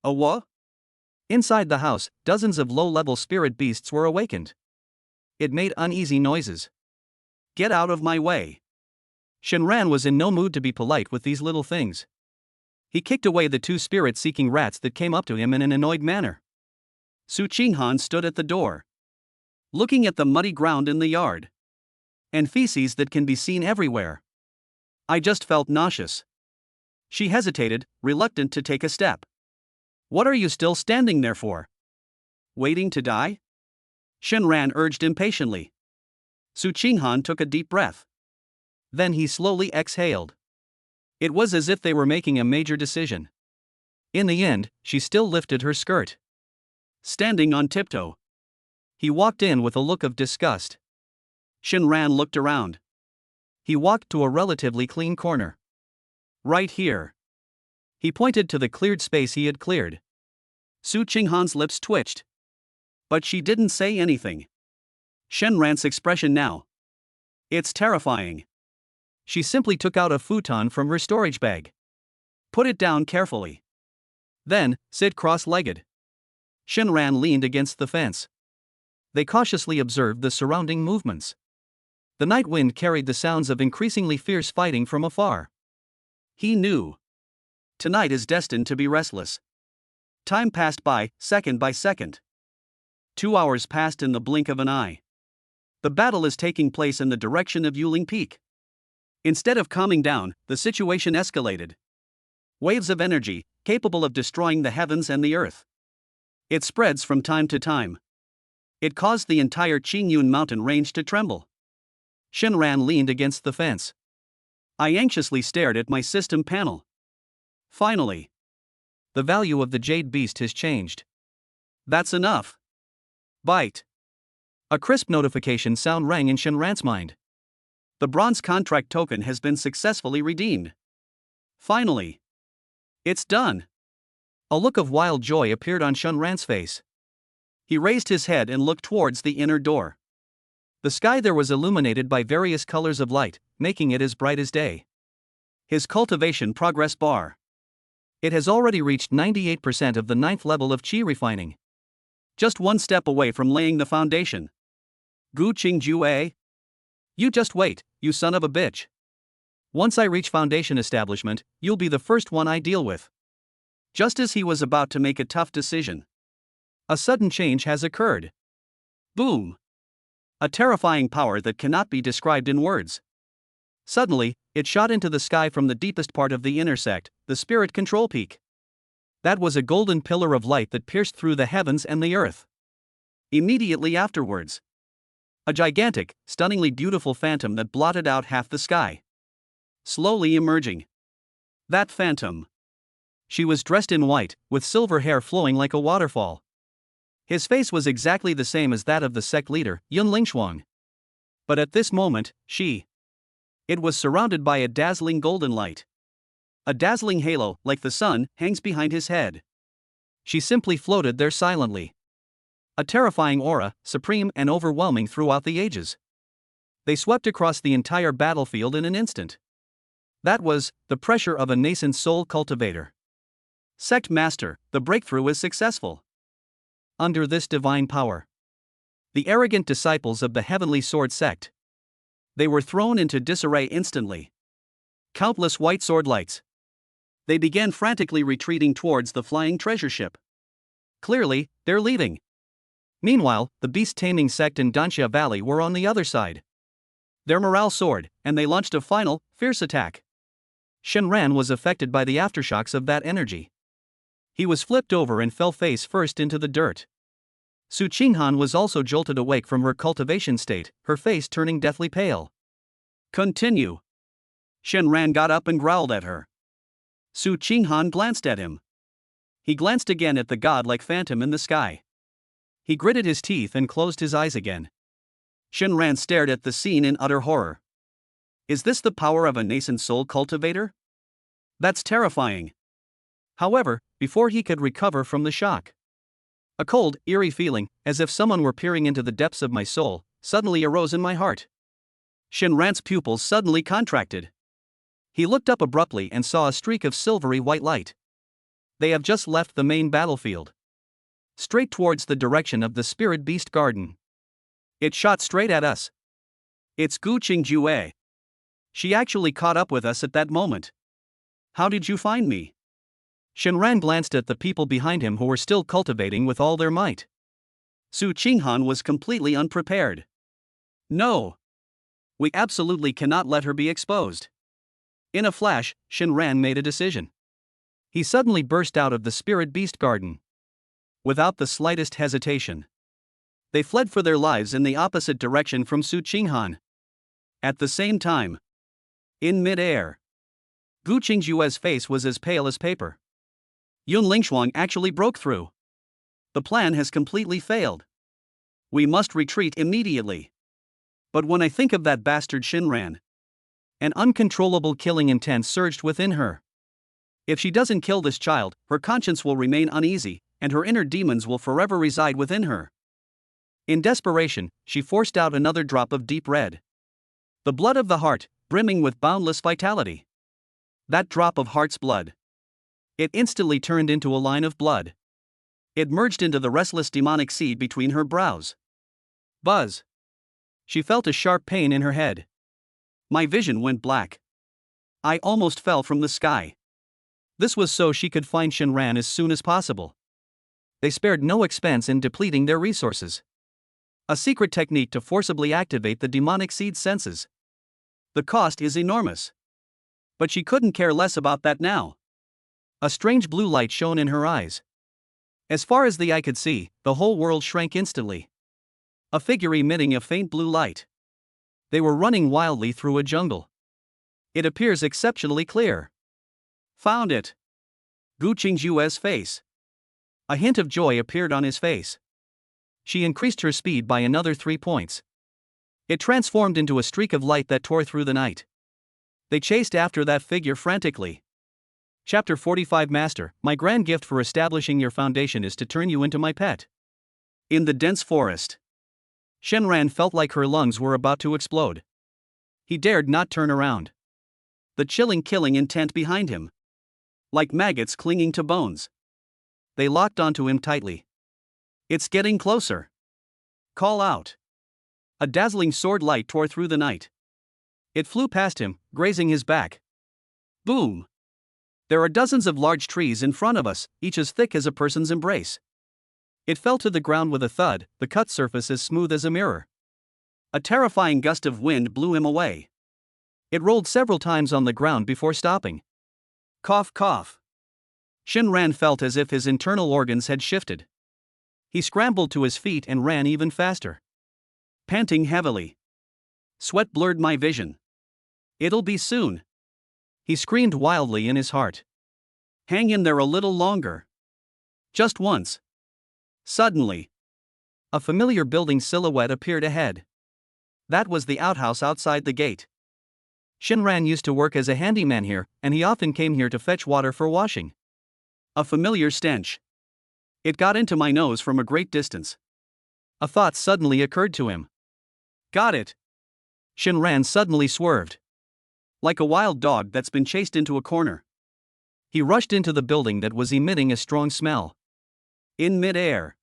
A what? Inside the house, dozens of low-level spirit beasts were awakened. It made uneasy noises. Get out of my way. Shinran was in no mood to be polite with these little things. He kicked away the two spirit-seeking rats that came up to him in an annoyed manner. Su Qinghan stood at the door, looking at the muddy ground in the yard. And feces that can be seen everywhere. I just felt nauseous. She hesitated, reluctant to take a step. What are you still standing there for? Waiting to die? Shinran urged impatiently. Su Qinghan took a deep breath. Then he slowly exhaled. It was as if they were making a major decision. In the end, she still lifted her skirt. Standing on tiptoe, He walked in with a look of disgust. Shinran looked around. He walked to a relatively clean corner. Right here. He pointed to the cleared space he had cleared. Su Qinghan's lips twitched. But she didn't say anything. Shinran's expression now. It's terrifying. She simply took out a futon from her storage bag. Put it down carefully. Then, sit cross-legged. Shinran leaned against the fence. They cautiously observed the surrounding movements. The night wind carried the sounds of increasingly fierce fighting from afar. He knew. Tonight is destined to be restless. Time passed by, second by second. 2 hours passed in the blink of an eye. The battle is taking place in the direction of Yuling Peak. Instead of calming down, the situation escalated. Waves of energy, capable of destroying the heavens and the earth. It spreads from time to time. It caused the entire Qingyun mountain range to tremble. Shinran leaned against the fence. I anxiously stared at my system panel. Finally. The value of the jade beast has changed. That's enough. Bite. A crisp notification sound rang in Shinran's mind. The bronze contract token has been successfully redeemed. Finally. It's done. A look of wild joy appeared on Shinran's face. He raised his head and looked towards the inner door. The sky there was illuminated by various colors of light, making it as bright as day. His cultivation progress bar. It has already reached 98% of the 9th level of qi refining. Just one step away from laying the foundation. Gu Qingjue? You just wait, you son of a bitch. Once I reach foundation establishment, you'll be the first one I deal with. Just as he was about to make a tough decision, a sudden change has occurred. Boom! A terrifying power that cannot be described in words. Suddenly, it shot into the sky from the deepest part of the intersect, the spirit control peak. That was a golden pillar of light that pierced through the heavens and the earth. Immediately afterwards, a gigantic, stunningly beautiful phantom that blotted out half the sky. Slowly emerging. That phantom. She was dressed in white, with silver hair flowing like a waterfall. His face was exactly the same as that of the sect leader, Yun Lingshuang. But at this moment, it was surrounded by a dazzling golden light. A dazzling halo, like the sun, hangs behind his head. She simply floated there silently. A terrifying aura, supreme and overwhelming throughout the ages. They swept across the entire battlefield in an instant. That was the pressure of a nascent soul cultivator. Sect Master, the breakthrough is successful. Under this divine power, the arrogant disciples of the Heavenly Sword sect, they were thrown into disarray instantly. Countless white sword lights. They began frantically retreating towards the flying treasure ship. Clearly, they're leaving. Meanwhile, the beast-taming sect in Danxia Valley were on the other side. Their morale soared, and they launched a final, fierce attack. Shinran was affected by the aftershocks of that energy. He was flipped over and fell face first into the dirt. Su Qinghan was also jolted awake from her cultivation state, her face turning deathly pale. Continue. Shinran got up and growled at her. Su Qinghan glanced at him. He glanced again at the godlike phantom in the sky. He gritted his teeth and closed his eyes again. Shinran stared at the scene in utter horror. Is this the power of a nascent soul cultivator? That's terrifying. However, before he could recover from the shock, a cold, eerie feeling, as if someone were peering into the depths of my soul, suddenly arose in my heart. Shinran's pupils suddenly contracted. He looked up abruptly and saw a streak of silvery white light. They have just left the main battlefield. Straight towards the direction of the Spirit Beast Garden. It shot straight at us. It's Gu Qingjue. She actually caught up with us at that moment. How did you find me? Shinran glanced at the people behind him who were still cultivating with all their might. Su Qinghan was completely unprepared. No. We absolutely cannot let her be exposed. In a flash, Shinran made a decision. He suddenly burst out of the Spirit Beast Garden. Without the slightest hesitation, they fled for their lives in the opposite direction from Su Qinghan. At the same time, in mid-air, Gu Qingjue's face was as pale as paper. Yun Lingshuang actually broke through. The plan has completely failed. We must retreat immediately. But when I think of that bastard Shinran, an uncontrollable killing intent surged within her. If she doesn't kill this child, her conscience will remain uneasy, and her inner demons will forever reside within her. In desperation, she forced out another drop of deep red. The blood of the heart, brimming with boundless vitality. That drop of heart's blood. It instantly turned into a line of blood. It merged into the restless demonic seed between her brows. Buzz. She felt a sharp pain in her head. My vision went black. I almost fell from the sky. This was so she could find Shinran as soon as possible. They spared no expense in depleting their resources. A secret technique to forcibly activate the demonic seed's senses. The cost is enormous. But she couldn't care less about that now. A strange blue light shone in her eyes. As far as the eye could see, the whole world shrank instantly. A figure emitting a faint blue light. They were running wildly through a jungle. It appears exceptionally clear. Found it. Gu Qingjue's face. A hint of joy appeared on his face. She increased her speed by another 3 points. It transformed into a streak of light that tore through the night. They chased after that figure frantically. Chapter 45 Master, my grand gift for establishing your foundation is to turn you into my pet. In the dense forest. Shinran felt like her lungs were about to explode. He dared not turn around. The chilling killing intent behind him. Like maggots clinging to bones. They locked onto him tightly. It's getting closer. Call out. A dazzling sword light tore through the night. It flew past him, grazing his back. Boom. There are dozens of large trees in front of us, each as thick as a person's embrace. It fell to the ground with a thud, the cut surface as smooth as a mirror. A terrifying gust of wind blew him away. It rolled several times on the ground before stopping. Cough, cough. Shinran felt as if his internal organs had shifted. He scrambled to his feet and ran even faster. Panting heavily. Sweat blurred my vision. It'll be soon. He screamed wildly in his heart. Hang in there a little longer. Just once. Suddenly. A familiar building silhouette appeared ahead. That was the outhouse outside the gate. Shinran used to work as a handyman here, and he often came here to fetch water for washing. A familiar stench. It got into my nose from a great distance. A thought suddenly occurred to him. Got it. Shinran suddenly swerved. Like a wild dog that's been chased into a corner. He rushed into the building that was emitting a strong smell. In mid-air.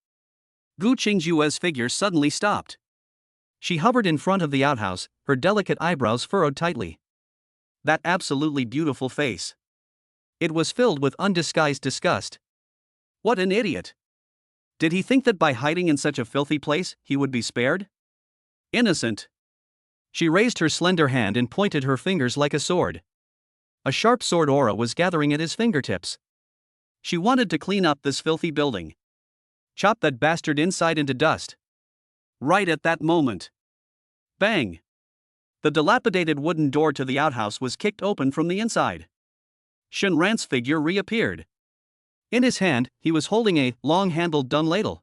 Gu Qingjue's figure suddenly stopped. She hovered in front of the outhouse, her delicate eyebrows furrowed tightly. That absolutely beautiful face. It was filled with undisguised disgust. What an idiot! Did he think that by hiding in such a filthy place, he would be spared? Innocent. She raised her slender hand and pointed her fingers like a sword. A sharp sword aura was gathering at his fingertips. She wanted to clean up this filthy building. Chop that bastard inside into dust. Right at that moment. Bang! The dilapidated wooden door to the outhouse was kicked open from the inside. Shinran's figure reappeared. In his hand, he was holding a long-handled dung ladle.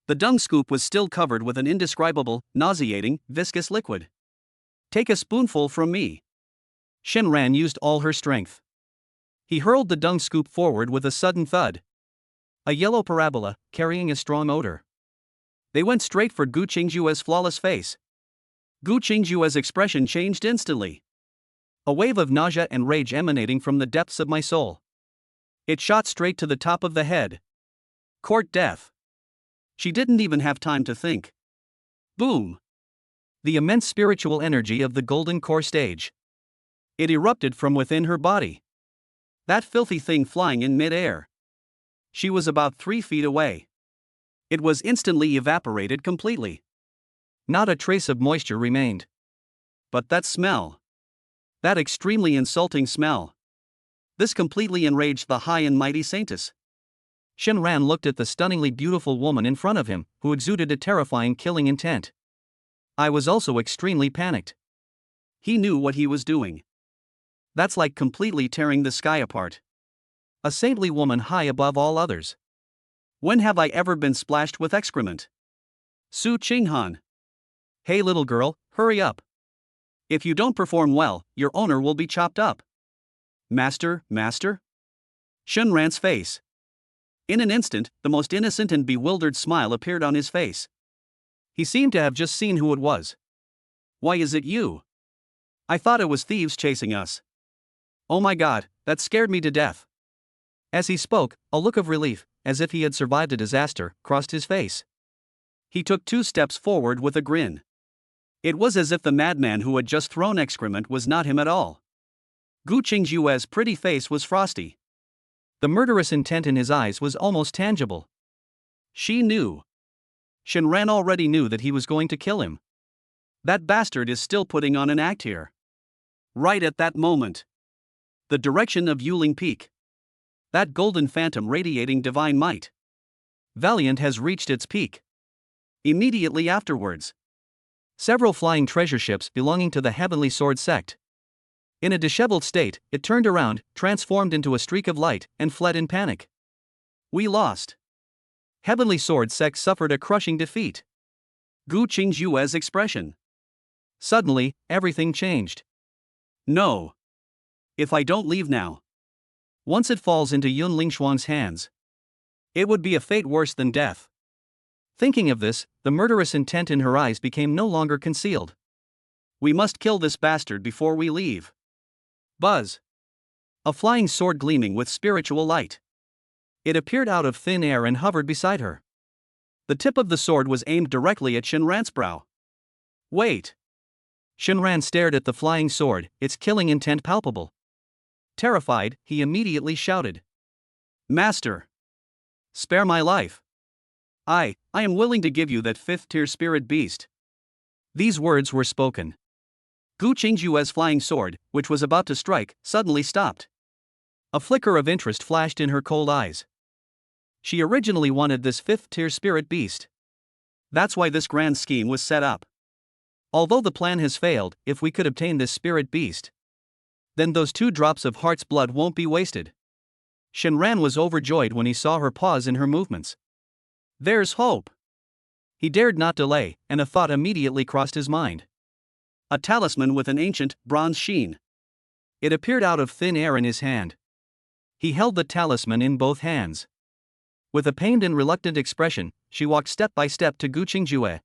The dung scoop was still covered with an indescribable, nauseating, viscous liquid. Take a spoonful from me. Shinran used all her strength. He hurled the dung scoop forward with a sudden thud. A yellow parabola, carrying a strong odor. They went straight for Gu Qingjue's flawless face. Gu Qingjue's expression changed instantly. A wave of nausea and rage emanating from the depths of my soul. It shot straight to the top of the head. Court death. She didn't even have time to think. Boom. The immense spiritual energy of the golden core stage. It erupted from within her body. That filthy thing flying in mid-air. She was about 3 feet away. It was instantly evaporated completely. Not a trace of moisture remained. But that smell. That extremely insulting smell. This completely enraged the high and mighty Saintess. Shinran looked at the stunningly beautiful woman in front of him, who exuded a terrifying killing intent. I was also extremely panicked. He knew what he was doing. That's like completely tearing the sky apart. A saintly woman high above all others. When have I ever been splashed with excrement? Su Qinghan. Hey little girl, hurry up. If you don't perform well, your owner will be chopped up. Master, master? Shunran's face. In an instant, the most innocent and bewildered smile appeared on his face. He seemed to have just seen who it was. Why is it you? I thought it was thieves chasing us. Oh my god, that scared me to death. As he spoke, a look of relief, as if he had survived a disaster, crossed his face. He took 2 steps forward with a grin. It was as if the madman who had just thrown excrement was not him at all. Gu Qingjue's pretty face was frosty. The murderous intent in his eyes was almost tangible. She knew. Shenran already knew that he was going to kill him. That bastard is still putting on an act here. Right at that moment. The direction of Yuling Peak. That golden phantom radiating divine might. Valiant has reached its peak. Immediately afterwards, several flying treasure ships belonging to the Heavenly Sword sect. In a disheveled state, it turned around, transformed into a streak of light, and fled in panic. We lost. Heavenly Sword sect suffered a crushing defeat. Gu Qingjue's expression. Suddenly, everything changed. No. If I don't leave now. Once it falls into Yun Lingshuang's hands, it would be a fate worse than death. Thinking of this, the murderous intent in her eyes became no longer concealed. We must kill this bastard before we leave. Buzz. A flying sword gleaming with spiritual light. It appeared out of thin air and hovered beside her. The tip of the sword was aimed directly at Shenran's brow. Wait. Shenran stared at the flying sword, its killing intent palpable. Terrified, he immediately shouted. Master! Spare my life. I am willing to give you that 5th-tier spirit beast. These words were spoken. Gu Qingjue's flying sword, which was about to strike, suddenly stopped. A flicker of interest flashed in her cold eyes. She originally wanted this 5th-tier spirit beast. That's why this grand scheme was set up. Although the plan has failed, if we could obtain this spirit beast, then those 2 drops of heart's blood won't be wasted. Shenran was overjoyed when he saw her pause in her movements. There's hope. He dared not delay, and a thought immediately crossed his mind. A talisman with an ancient, bronze sheen. It appeared out of thin air in his hand. He held the talisman in both hands. With a pained and reluctant expression, she walked step by step to Gu Qingjue.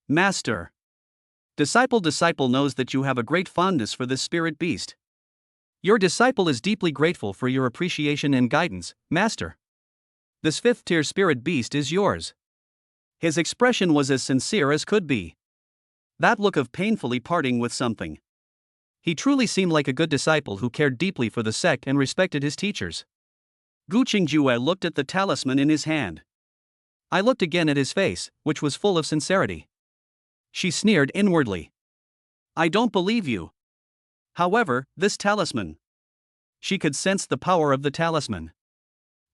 Master. Disciple knows that you have a great fondness for this spirit beast. Your disciple is deeply grateful for your appreciation and guidance, Master. This 5th-tier spirit beast is yours. His expression was as sincere as could be. That look of painfully parting with something. He truly seemed like a good disciple who cared deeply for the sect and respected his teachers. Gu Qingjue looked at the talisman in his hand. I looked again at his face, which was full of sincerity. She sneered inwardly. I don't believe you. However, this talisman. She could sense the power of the talisman.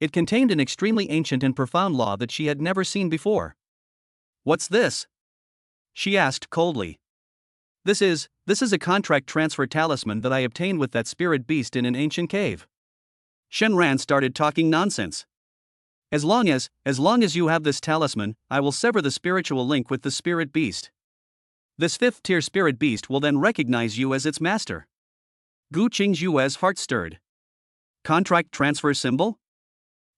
It contained an extremely ancient and profound law that she had never seen before. What's this? She asked coldly. This is a contract transfer talisman that I obtained with that spirit beast in an ancient cave. Shenran started talking nonsense. As long as you have this talisman, I will sever the spiritual link with the spirit beast. This 5th-tier spirit beast will then recognize you as its master. Gu Qingjue's heart stirred. Contract transfer symbol?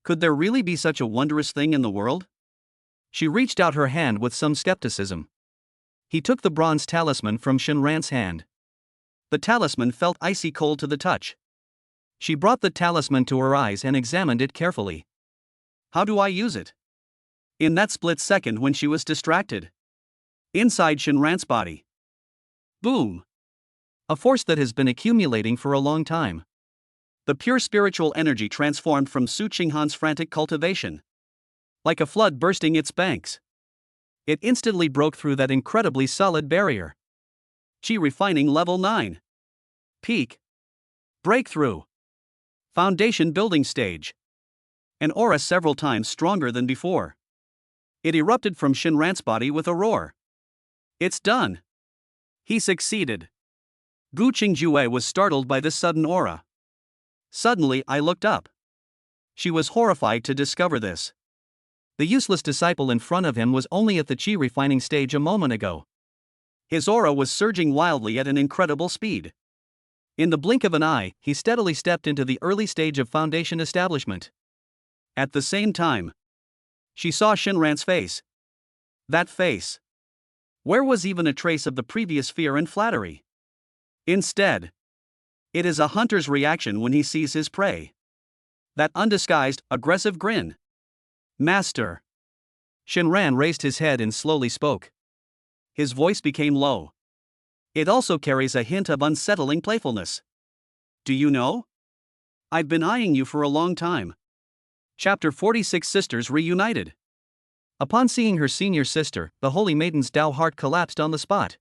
Could there really be such a wondrous thing in the world? She reached out her hand with some skepticism. He took the bronze talisman from Shenran's hand. The talisman felt icy cold to the touch. She brought the talisman to her eyes and examined it carefully. How do I use it? In that split second when she was distracted. Inside Shenran's body. Boom! A force that has been accumulating for a long time. The pure spiritual energy transformed from Su Qinghan's frantic cultivation. Like a flood bursting its banks. It instantly broke through that incredibly solid barrier. Qi refining level 9. Peak. Breakthrough. Foundation building stage. An aura several times stronger than before. It erupted from Shenran's body with a roar. It's done. He succeeded. Gu Qingjue was startled by this sudden aura. Suddenly I looked up. She was horrified to discover this. The useless disciple in front of him was only at the chi refining stage a moment ago. His aura was surging wildly at an incredible speed. In the blink of an eye, he steadily stepped into the early stage of foundation establishment. At the same time, she saw Shinran's face. That face. Where was even a trace of the previous fear and flattery? Instead, it is a hunter's reaction when he sees his prey. That undisguised, aggressive grin. Master. Shinran raised his head and slowly spoke. His voice became low. It also carries a hint of unsettling playfulness. Do you know? I've been eyeing you for a long time. Chapter 46 Sisters Reunited. Upon seeing her senior sister, the Holy Maiden's Tao heart collapsed on the spot.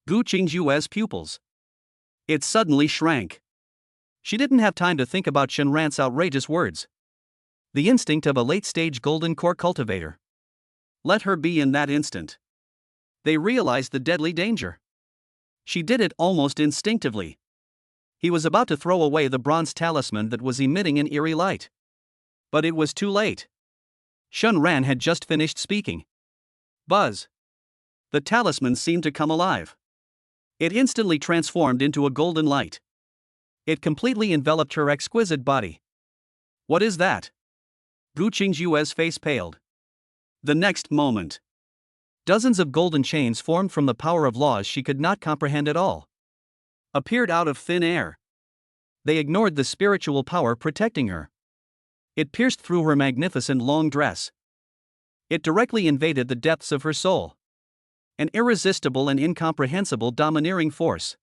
Gu Qingjue's pupils. It suddenly shrank. She didn't have time to think about Shinran's outrageous words. The instinct of a late-stage golden core cultivator. Let her be in that instant. They realized the deadly danger. She did it almost instinctively. He was about to throw away the bronze talisman that was emitting an eerie light. But it was too late. Shinran had just finished speaking. Buzz. The talisman seemed to come alive. It instantly transformed into a golden light. It completely enveloped her exquisite body. What is that? Gu Qingjue's face paled. The next moment, dozens of golden chains formed from the power of laws she could not comprehend at all. Appeared out of thin air. They ignored the spiritual power protecting her. It pierced through her magnificent long dress. It directly invaded the depths of her soul. An irresistible and incomprehensible domineering force.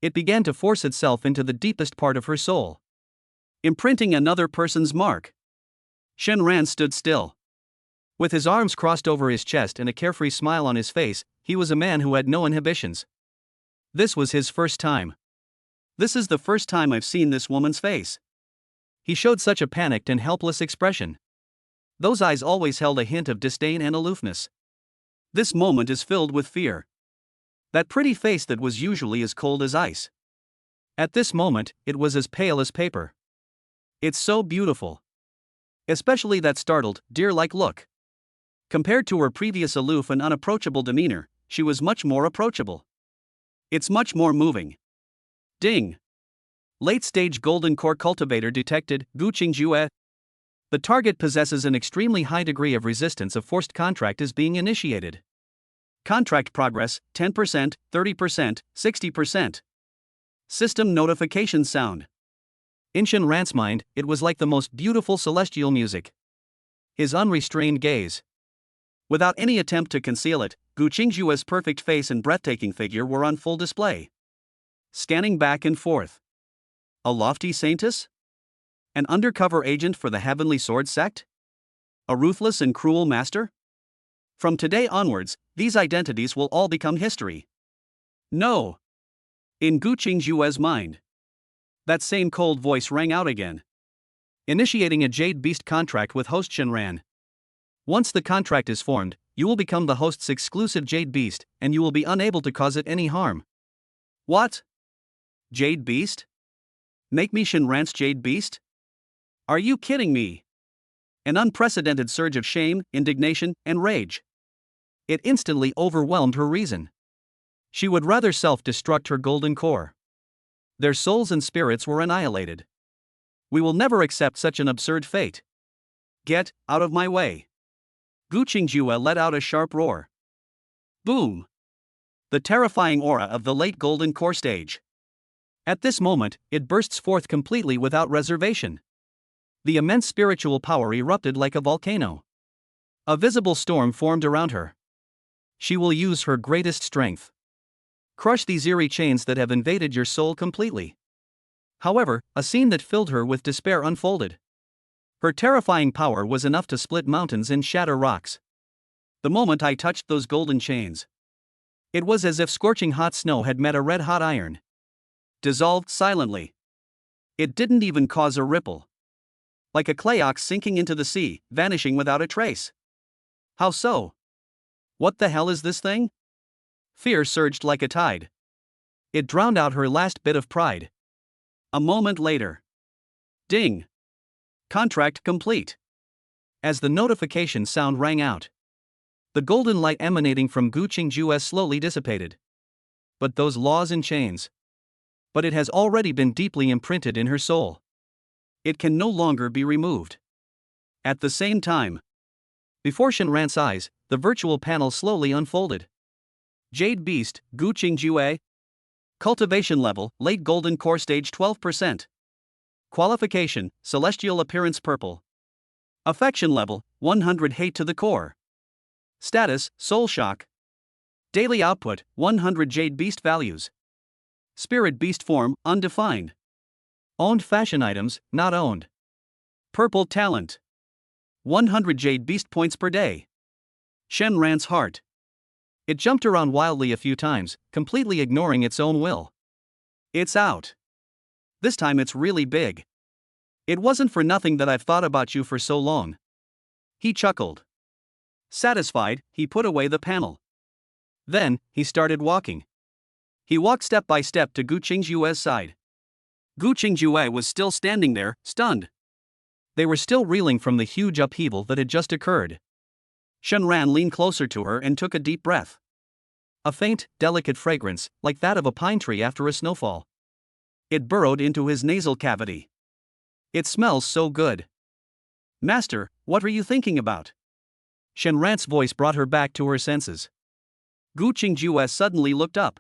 It began to force itself into the deepest part of her soul, imprinting another person's mark. Shinran stood still. With his arms crossed over his chest and a carefree smile on his face, he was a man who had no inhibitions. This was his first time. This is the first time I've seen this woman's face. He showed such a panicked and helpless expression. Those eyes always held a hint of disdain and aloofness. This moment is filled with fear. That pretty face that was usually as cold as ice. At this moment, it was as pale as paper. It's so beautiful. Especially that startled, deer-like look. Compared to her previous aloof and unapproachable demeanor, she was much more approachable. It's much more moving. Ding! Late-stage golden core cultivator detected, Gu Qingjue. The target possesses an extremely high degree of resistance. A forced contract is being initiated. Contract progress, 10%, 30%, 60%. System notification sound. In Shinran's mind, it was like the most beautiful celestial music. His unrestrained gaze. Without any attempt to conceal it, Gu Qingjue's perfect face and breathtaking figure were on full display. Scanning back and forth. A lofty saintess? An undercover agent for the Heavenly Sword sect? A ruthless and cruel master? From today onwards, these identities will all become history. No. In Gu Qingjue's mind, that same cold voice rang out again. Initiating a Jade Beast contract with host Shinran. Once the contract is formed, you will become the host's exclusive Jade Beast, and you will be unable to cause it any harm. What? Jade Beast? Make me Shinran's Jade Beast? Are you kidding me? An unprecedented surge of shame, indignation, and rage. It instantly overwhelmed her reason. She would rather self-destruct her golden core. Their souls and spirits were annihilated. We will never accept such an absurd fate. Get out of my way. Gu Qingjue let out a sharp roar. Boom! The terrifying aura of the late golden core stage. At this moment, it bursts forth completely without reservation. The immense spiritual power erupted like a volcano. A visible storm formed around her. She will use her greatest strength. Crush these eerie chains that have invaded your soul completely. However, a scene that filled her with despair unfolded. Her terrifying power was enough to split mountains and shatter rocks. The moment I touched those golden chains, it was as if scorching hot snow had met a red-hot iron. Dissolved silently. It didn't even cause a ripple. Like a clay ox sinking into the sea, vanishing without a trace. How so? What the hell is this thing? Fear surged like a tide. It drowned out her last bit of pride. A moment later. Ding! Contract complete. As the notification sound rang out, the golden light emanating from Gu Qingju's slowly dissipated. But those laws in chains. But it has already been deeply imprinted in her soul. It can no longer be removed. At the same time, before Shenran's eyes, the virtual panel slowly unfolded. Jade Beast, Gu Qingjue. Cultivation level, late golden core stage 12%. Qualification, celestial appearance purple. Affection level, 100 hate to the core. Status, soul shock. Daily output, 100 Jade Beast values. Spirit Beast form, undefined. Owned fashion items, not owned. Purple talent. 100 Jade Beast points per day. Shenran's heart. It jumped around wildly a few times, completely ignoring its own will. It's out. This time it's really big. It wasn't for nothing that I've thought about you for so long. He chuckled. Satisfied, he put away the panel. Then, he started walking. He walked step by step to Gu Qingjue's side. Gu Qingjue was still standing there, stunned. They were still reeling from the huge upheaval that had just occurred. Shenran leaned closer to her and took a deep breath. A faint, delicate fragrance, like that of a pine tree after a snowfall. It burrowed into his nasal cavity. It smells so good. Master, what are you thinking about? Shenran's voice brought her back to her senses. Gu Qingjue suddenly looked up.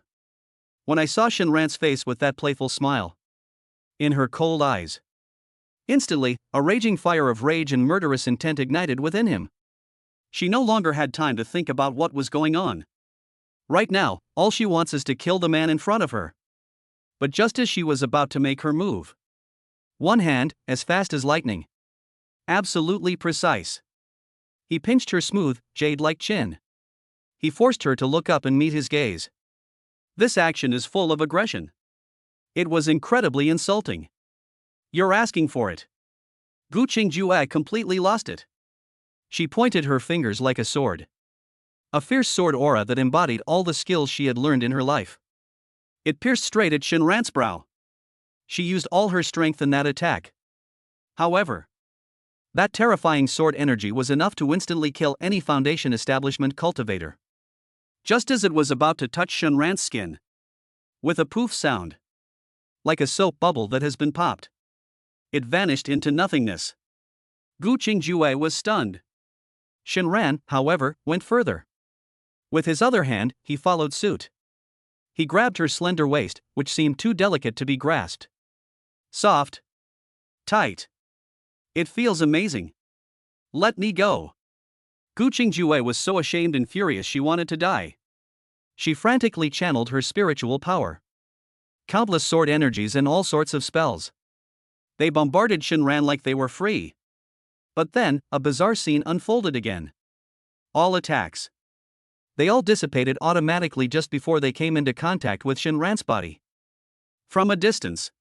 When I saw Shenran's face with that playful smile in her cold eyes, instantly, a raging fire of rage and murderous intent ignited within him. She no longer had time to think about what was going on. Right now, all she wants is to kill the man in front of her. But just as she was about to make her move, one hand, as fast as lightning, absolutely precise, he pinched her smooth, jade-like chin. He forced her to look up and meet his gaze. This action is full of aggression. It was incredibly insulting. You're asking for it. Gu Qingjue completely lost it. She pointed her fingers like a sword. A fierce sword aura that embodied all the skills she had learned in her life. It pierced straight at Shenran's brow. She used all her strength in that attack. However, that terrifying sword energy was enough to instantly kill any Foundation Establishment cultivator. Just as it was about to touch Shenran's skin, with a poof sound, like a soap bubble that has been popped, it vanished into nothingness. Gu Qingjue was stunned. Shenran, however, went further. With his other hand, he followed suit. He grabbed her slender waist, which seemed too delicate to be grasped. Soft. Tight. It feels amazing. Let me go. Gu Qingjue was so ashamed and furious she wanted to die. She frantically channeled her spiritual power. Countless sword energies and all sorts of spells. They bombarded Shenran like they were free. But then, a bizarre scene unfolded again. All attacks. They all dissipated automatically just before they came into contact with Shenran's body. From a distance,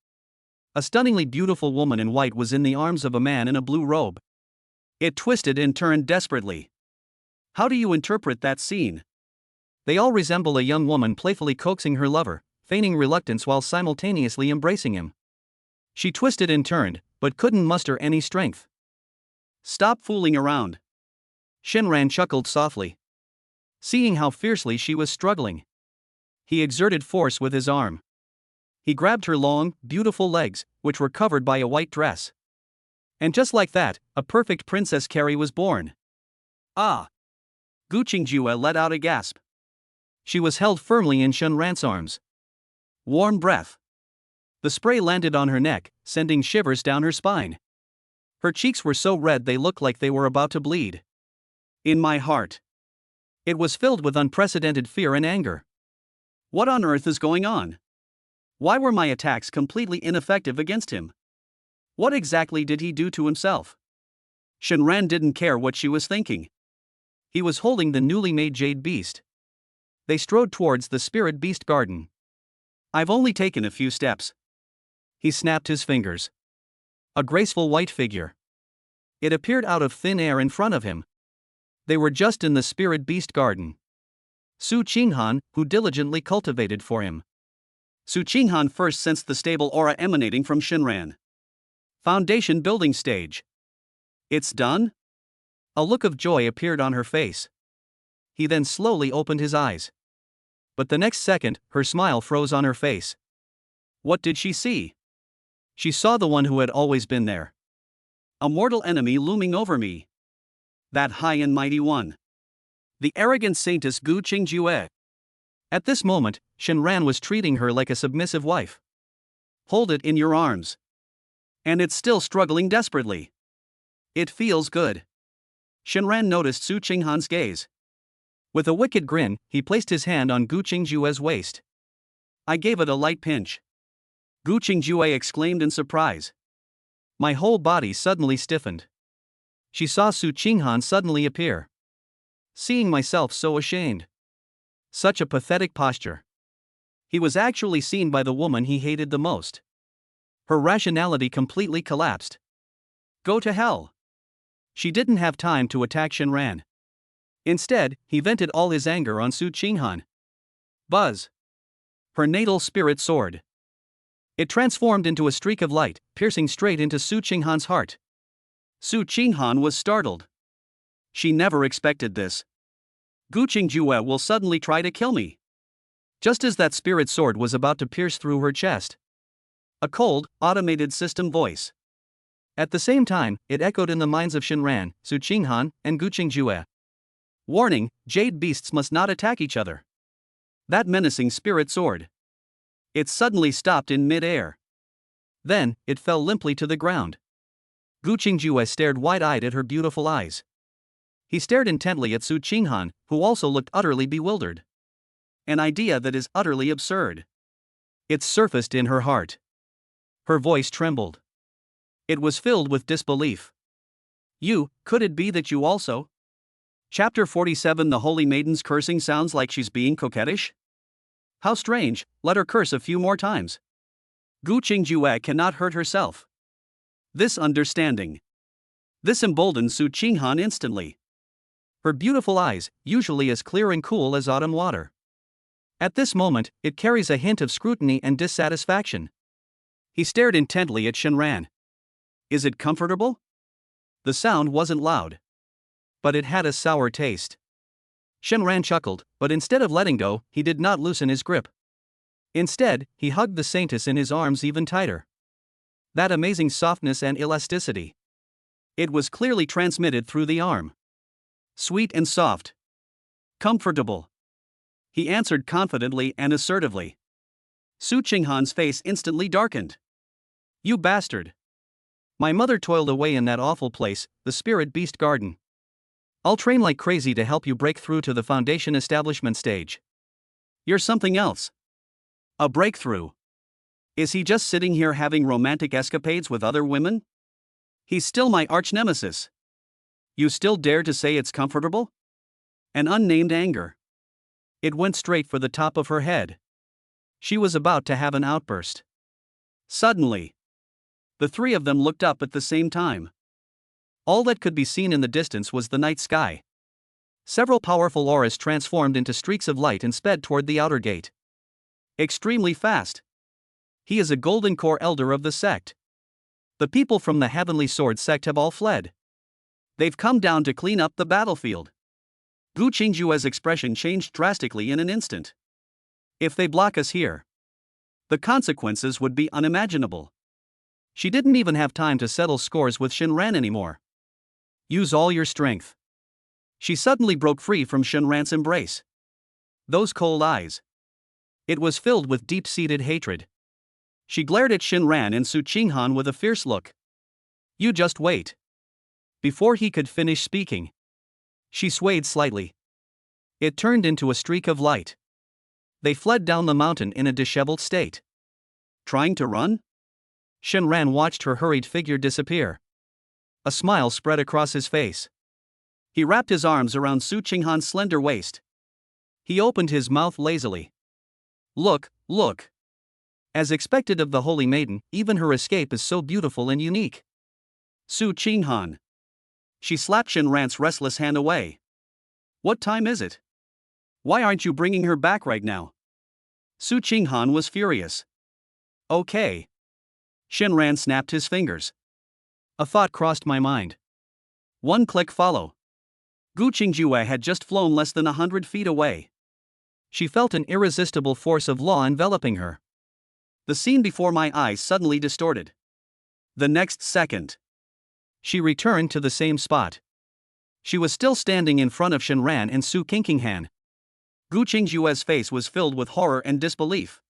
a stunningly beautiful woman in white was in the arms of a man in a blue robe. It twisted and turned desperately. How do you interpret that scene? They all resemble a young woman playfully coaxing her lover, feigning reluctance while simultaneously embracing him. She twisted and turned, but couldn't muster any strength. Stop fooling around. Shenran chuckled softly. Seeing how fiercely she was struggling, he exerted force with his arm. He grabbed her long, beautiful legs, which were covered by a white dress. And just like that, a perfect Princess Carrie was born. Ah! Gu Qingjue let out a gasp. She was held firmly in Shenran's arms. Warm breath. The spray landed on her neck, sending shivers down her spine. Her cheeks were so red they looked like they were about to bleed. In my heart, it was filled with unprecedented fear and anger. What on earth is going on? Why were my attacks completely ineffective against him? What exactly did he do to himself? Shenran didn't care what she was thinking. He was holding the newly made Jade Beast. They strode towards the Spirit Beast Garden. I've only taken a few steps. He snapped his fingers. A graceful white figure. It appeared out of thin air in front of him. They were just in the Spirit Beast Garden. Su Qinghan, who diligently cultivated for him. Su Qinghan first sensed the stable aura emanating from Shenran. Foundation building stage. It's done? A look of joy appeared on her face. He then slowly opened his eyes. But the next second, her smile froze on her face. What did she see? She saw the one who had always been there. A mortal enemy looming over me. That high and mighty one. The arrogant saintess Gu Qingjue. At this moment, Shenran was treating her like a submissive wife. Hold it in your arms. And it's still struggling desperately. It feels good. Shenran noticed Su Qinghan's gaze. With a wicked grin, he placed his hand on Gu Qingjue's waist. I gave it a light pinch. Gu Qingjue exclaimed in surprise. My whole body suddenly stiffened. She saw Su Qinghan suddenly appear. Seeing myself so ashamed. Such a pathetic posture. He was actually seen by the woman he hated the most. Her rationality completely collapsed. Go to hell. She didn't have time to attack Shenran. Instead, he vented all his anger on Su Qinghan. Buzz. Her natal spirit soared. It transformed into a streak of light, piercing straight into Su Qinghan's heart. Su Qinghan was startled. She never expected this. Gu Qingjue will suddenly try to kill me. Just as that spirit sword was about to pierce through her chest. A cold, automated system voice. At the same time, it echoed in the minds of Shenran, Su Qinghan, and Gu Qingjue. Warning, jade beasts must not attack each other. That menacing spirit sword. It suddenly stopped in mid-air. Then, it fell limply to the ground. Gu Qingjue stared wide-eyed at her beautiful eyes. He stared intently at Su Qinghan, who also looked utterly bewildered. An idea that is utterly absurd. It surfaced in her heart. Her voice trembled. It was filled with disbelief. Could it be that you also? Chapter 47. The Holy Maiden's cursing sounds like she's being coquettish? How strange, let her curse a few more times. Gu Qingjue cannot hurt herself. This understanding. This emboldened Su Qinghan instantly. Her beautiful eyes, usually as clear and cool as autumn water. At this moment, it carries a hint of scrutiny and dissatisfaction. He stared intently at Shenran. Is it comfortable? The sound wasn't loud. But it had a sour taste. Shenran chuckled, but instead of letting go, he did not loosen his grip. Instead, he hugged the saintess in his arms even tighter. That amazing softness and elasticity. It was clearly transmitted through the arm. Sweet and soft. Comfortable. He answered confidently and assertively. Su Qinghan's face instantly darkened. You bastard. My mother toiled away in that awful place, the spirit beast garden. I'll train like crazy to help you break through to the foundation establishment stage. You're something else. A breakthrough. Is he just sitting here having romantic escapades with other women? He's still my arch-nemesis. You still dare to say it's comfortable? An unnamed anger. It went straight for the top of her head. She was about to have an outburst. Suddenly, the three of them looked up at the same time. All that could be seen in the distance was the night sky. Several powerful auras transformed into streaks of light and sped toward the outer gate. Extremely fast. He is a golden core elder of the sect. The people from the Heavenly Sword sect have all fled. They've come down to clean up the battlefield. Gu Qingjue's expression changed drastically in an instant. If they block us here, the consequences would be unimaginable. She didn't even have time to settle scores with Shenran anymore. Use all your strength. She suddenly broke free from Shenran's embrace. Those cold eyes. It was filled with deep-seated hatred. She glared at Shenran and Su Qinghan with a fierce look. You just wait. Before he could finish speaking, she swayed slightly. It turned into a streak of light. They fled down the mountain in a disheveled state. Trying to run? Shenran watched her hurried figure disappear. A smile spread across his face. He wrapped his arms around Su Qinghan's slender waist. He opened his mouth lazily. Look. As expected of the Holy Maiden, even her escape is so beautiful and unique. Su Qinghan. She slapped Shenran's restless hand away. What time is it? Why aren't you bringing her back right now? Su Qinghan was furious. Okay. Shenran snapped his fingers. A thought crossed my mind. One click follow. Gu Qingjue had just flown less than 100 feet away. She felt an irresistible force of law enveloping her. The scene before my eyes suddenly distorted. The next second, she returned to the same spot. She was still standing in front of Shenran and Su Qingqinghan. Gu Qingjue's face was filled with horror and disbelief.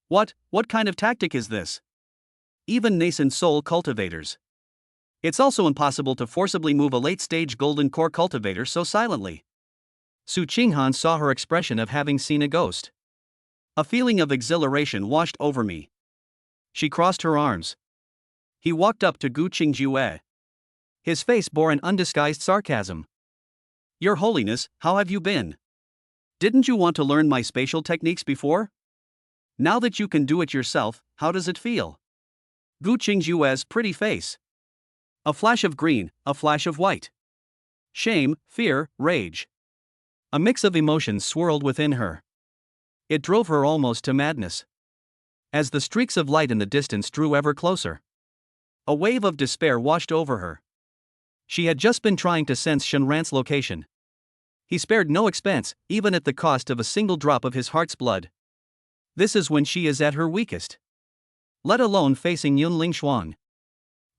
What kind of tactic is this? Even nascent soul cultivators. It's also impossible to forcibly move a late-stage golden core cultivator so silently. Su Qinghan saw her expression of having seen a ghost. A feeling of exhilaration washed over me. She crossed her arms. He walked up to Gu Qingjue. His face bore an undisguised sarcasm. Your Holiness, how have you been? Didn't you want to learn my spatial techniques before? Now that you can do it yourself, how does it feel? Gu Qingjue's pretty face. A flash of green, a flash of white. Shame, fear, rage. A mix of emotions swirled within her. It drove her almost to madness. As the streaks of light in the distance drew ever closer, a wave of despair washed over her. She had just been trying to sense Shenran's location. He spared no expense, even at the cost of a single drop of his heart's blood. This is when she is at her weakest. Let alone facing Yunling Xuan.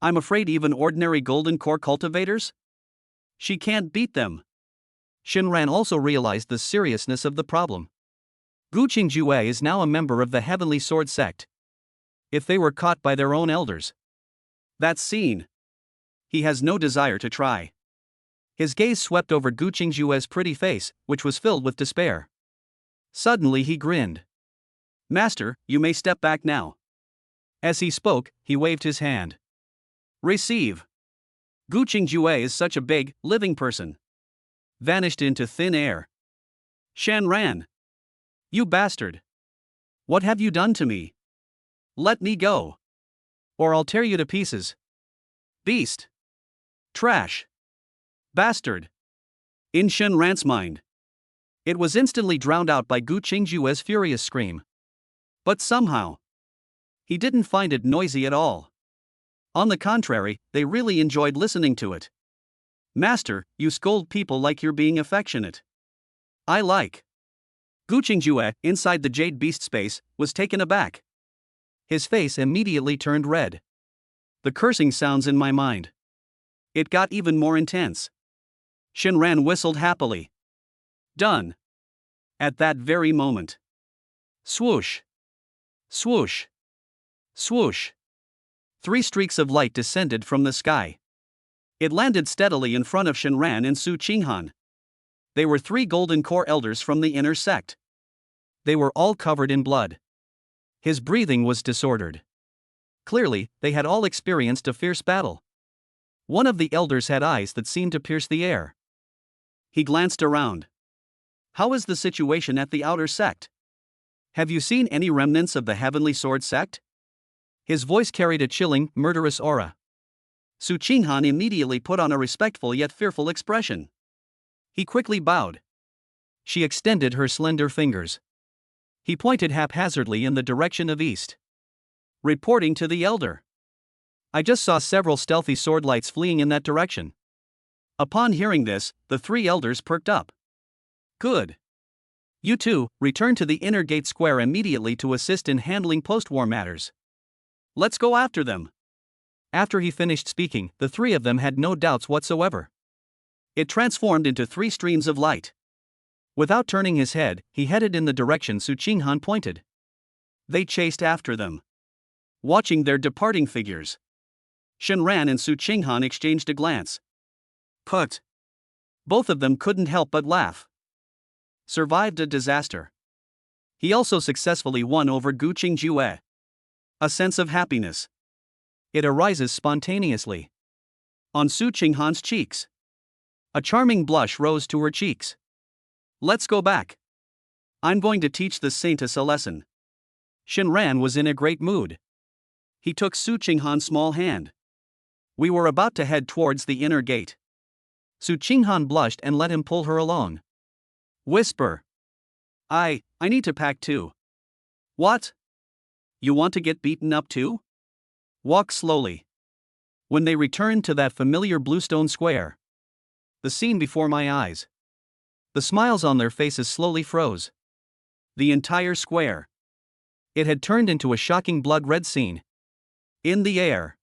I'm afraid even ordinary golden core cultivators? She can't beat them. Shenran also realized the seriousness of the problem. Gu Qingjue is now a member of the Heavenly Sword sect. If they were caught by their own elders, that's seen. He has no desire to try. His gaze swept over Gu Qingjue's pretty face, which was filled with despair. Suddenly he grinned. Master, you may step back now. As he spoke, he waved his hand. Receive. Gu Qingjue is such a big, living person. Vanished into thin air. Shenran. You bastard. What have you done to me? Let me go. Or I'll tear you to pieces. Beast. Trash. Bastard. In Shenran's mind, it was instantly drowned out by Gu Qingjue's furious scream. But somehow, he didn't find it noisy at all. On the contrary, they really enjoyed listening to it. Master, you scold people like you're being affectionate. I like. Gu Qingjue, inside the Jade Beast space, was taken aback. His face immediately turned red. The cursing sounds in my mind. It got even more intense. Shenran whistled happily. Done. At that very moment. Swoosh. Swoosh. Swoosh. 3 streaks of light descended from the sky. It landed steadily in front of Shenran and Su Qinghan. They were 3 golden core elders from the inner sect. They were all covered in blood. His breathing was disordered. Clearly, they had all experienced a fierce battle. One of the elders had eyes that seemed to pierce the air. He glanced around. How is the situation at the outer sect? Have you seen any remnants of the Heavenly Sword sect? His voice carried a chilling, murderous aura. Su Qinghan immediately put on a respectful yet fearful expression. He quickly bowed. She extended her slender fingers. He pointed haphazardly in the direction of east. Reporting to the elder. I just saw several stealthy sword lights fleeing in that direction. Upon hearing this, the 3 elders perked up. Good. You two, return to the inner gate square immediately to assist in handling post-war matters. Let's go after them. After he finished speaking, the 3 of them had no doubts whatsoever. It transformed into 3 streams of light. Without turning his head, he headed in the direction Su Qinghan pointed. They chased after them, watching their departing figures. Shenran and Su Qinghan exchanged a glance. Put. Both of them couldn't help but laugh. Survived a disaster. He also successfully won over Gu Qingjue. A sense of happiness. It arises spontaneously. On Su Qinghan's cheeks. A charming blush rose to her cheeks. Let's go back. I'm going to teach the saintess a lesson. Shenran was in a great mood. He took Su Qinghan's small hand. We were about to head towards the inner gate. Su Qinghan blushed and let him pull her along. Whisper. I need to pack too. What? You want to get beaten up too? Walk slowly. When they returned to that familiar bluestone square, The scene before my eyes. The smiles on their faces slowly froze. The entire square. It had turned into a shocking blood-red scene. In the air.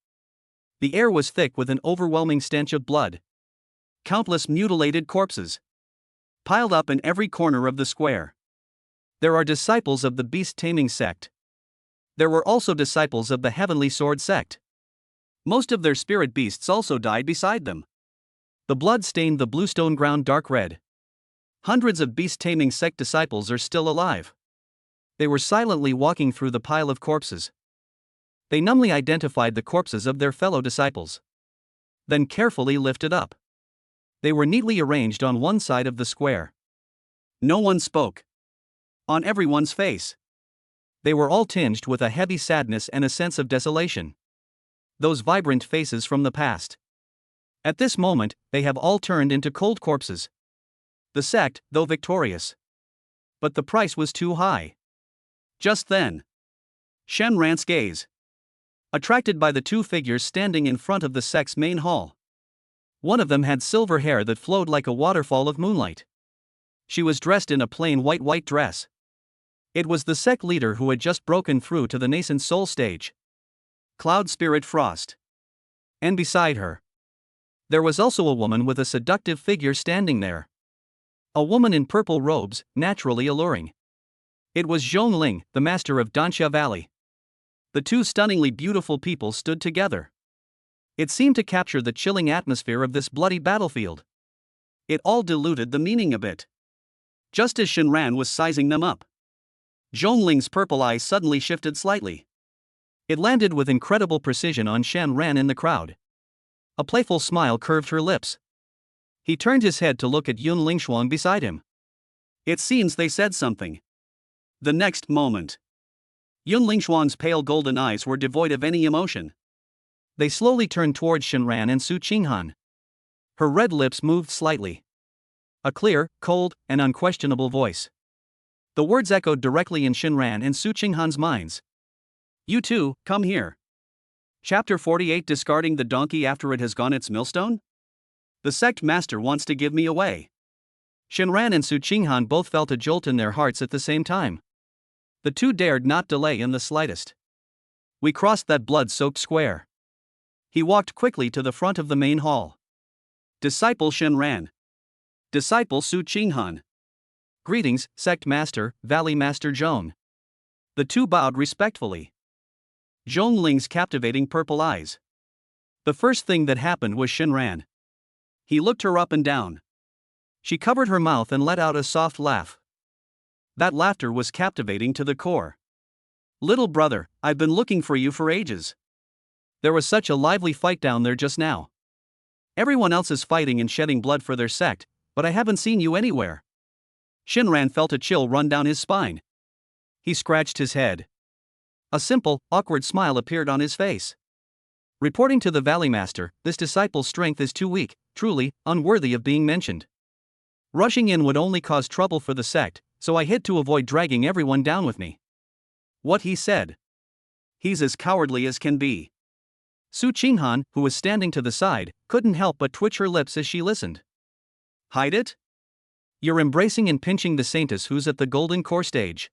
The air was thick with an overwhelming stench of blood. Countless mutilated corpses. Piled up in every corner of the square. There are disciples of the beast-taming sect. There were also disciples of the Heavenly Sword sect. Most of their spirit beasts also died beside them. The blood stained the bluestone ground dark red. Hundreds of beast-taming sect disciples are still alive. They were silently walking through the pile of corpses. They numbly identified the corpses of their fellow disciples. Then carefully lifted up. They were neatly arranged on one side of the square. No one spoke. On everyone's face. They were all tinged with a heavy sadness and a sense of desolation. Those vibrant faces from the past. At this moment, they have all turned into cold corpses. The sect, though victorious. But the price was too high. Just then, Shen Ran's gaze. Attracted by the two figures standing in front of the sect's main hall. One of them had silver hair that flowed like a waterfall of moonlight. She was dressed in a plain white dress. It was the sect leader who had just broken through to the nascent soul stage. Cloud Spirit Frost. And beside her, there was also a woman with a seductive figure standing there. A woman in purple robes, naturally alluring. It was Zhongling, the master of Danxia Valley. The two stunningly beautiful people stood together. It seemed to capture the chilling atmosphere of this bloody battlefield. It all diluted the meaning a bit. Just as Shenran was sizing them up, Zhongling's purple eye suddenly shifted slightly. It landed with incredible precision on Shenran in the crowd. A playful smile curved her lips. He turned his head to look at Yun Lingshuang beside him. It seems they said something. The next moment, Yun Lingshuang's pale golden eyes were devoid of any emotion. They slowly turned towards Shenran and Su Qinghan. Her red lips moved slightly. A clear, cold, and unquestionable voice. The words echoed directly in Shenran and Su Qinghan's minds. You two, come here. Chapter 48 Discarding the donkey after it has gone its millstone? The sect master wants to give me away. Shenran and Su Qinghan both felt a jolt in their hearts at the same time. The two dared not delay in the slightest. We crossed that blood-soaked square. He walked quickly to the front of the main hall. Disciple Shenran. Disciple Su Qinghan. Greetings, Sect Master, Valley Master Zhong. The two bowed respectfully. Zhongling's captivating purple eyes. The first thing that happened was Shenran. He looked her up and down. She covered her mouth and let out a soft laugh. That laughter was captivating to the core. Little brother, I've been looking for you for ages. There was such a lively fight down there just now. Everyone else is fighting and shedding blood for their sect, but I haven't seen you anywhere. Shenran felt a chill run down his spine. He scratched his head. A simple, awkward smile appeared on his face. Reporting to the Valley Master, this disciple's strength is too weak, truly, unworthy of being mentioned. Rushing in would only cause trouble for the sect, so I hid to avoid dragging everyone down with me. What he said. He's as cowardly as can be. Su Qinghan, who was standing to the side, couldn't help but twitch her lips as she listened. Hide it? You're embracing and pinching the saintess who's at the golden core stage.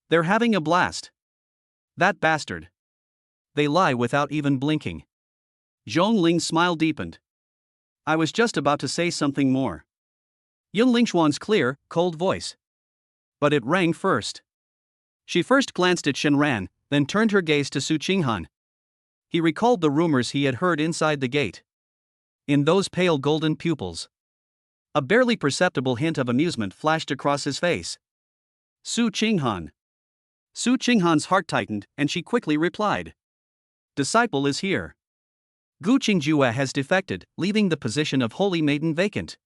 They're having a blast. That bastard. They lie without even blinking. Zhongling's smile deepened. I was just about to say something more. Yun Lingshuang's clear, cold voice. But it rang first. She first glanced at Shenran, then turned her gaze to Su Qinghan. He recalled the rumors he had heard inside the gate. In those pale golden pupils, a barely perceptible hint of amusement flashed across his face. Su Qinghan. Su Qinghan's heart tightened, and she quickly replied. Disciple is here. Gu Qingjue has defected, leaving the position of Holy Maiden vacant.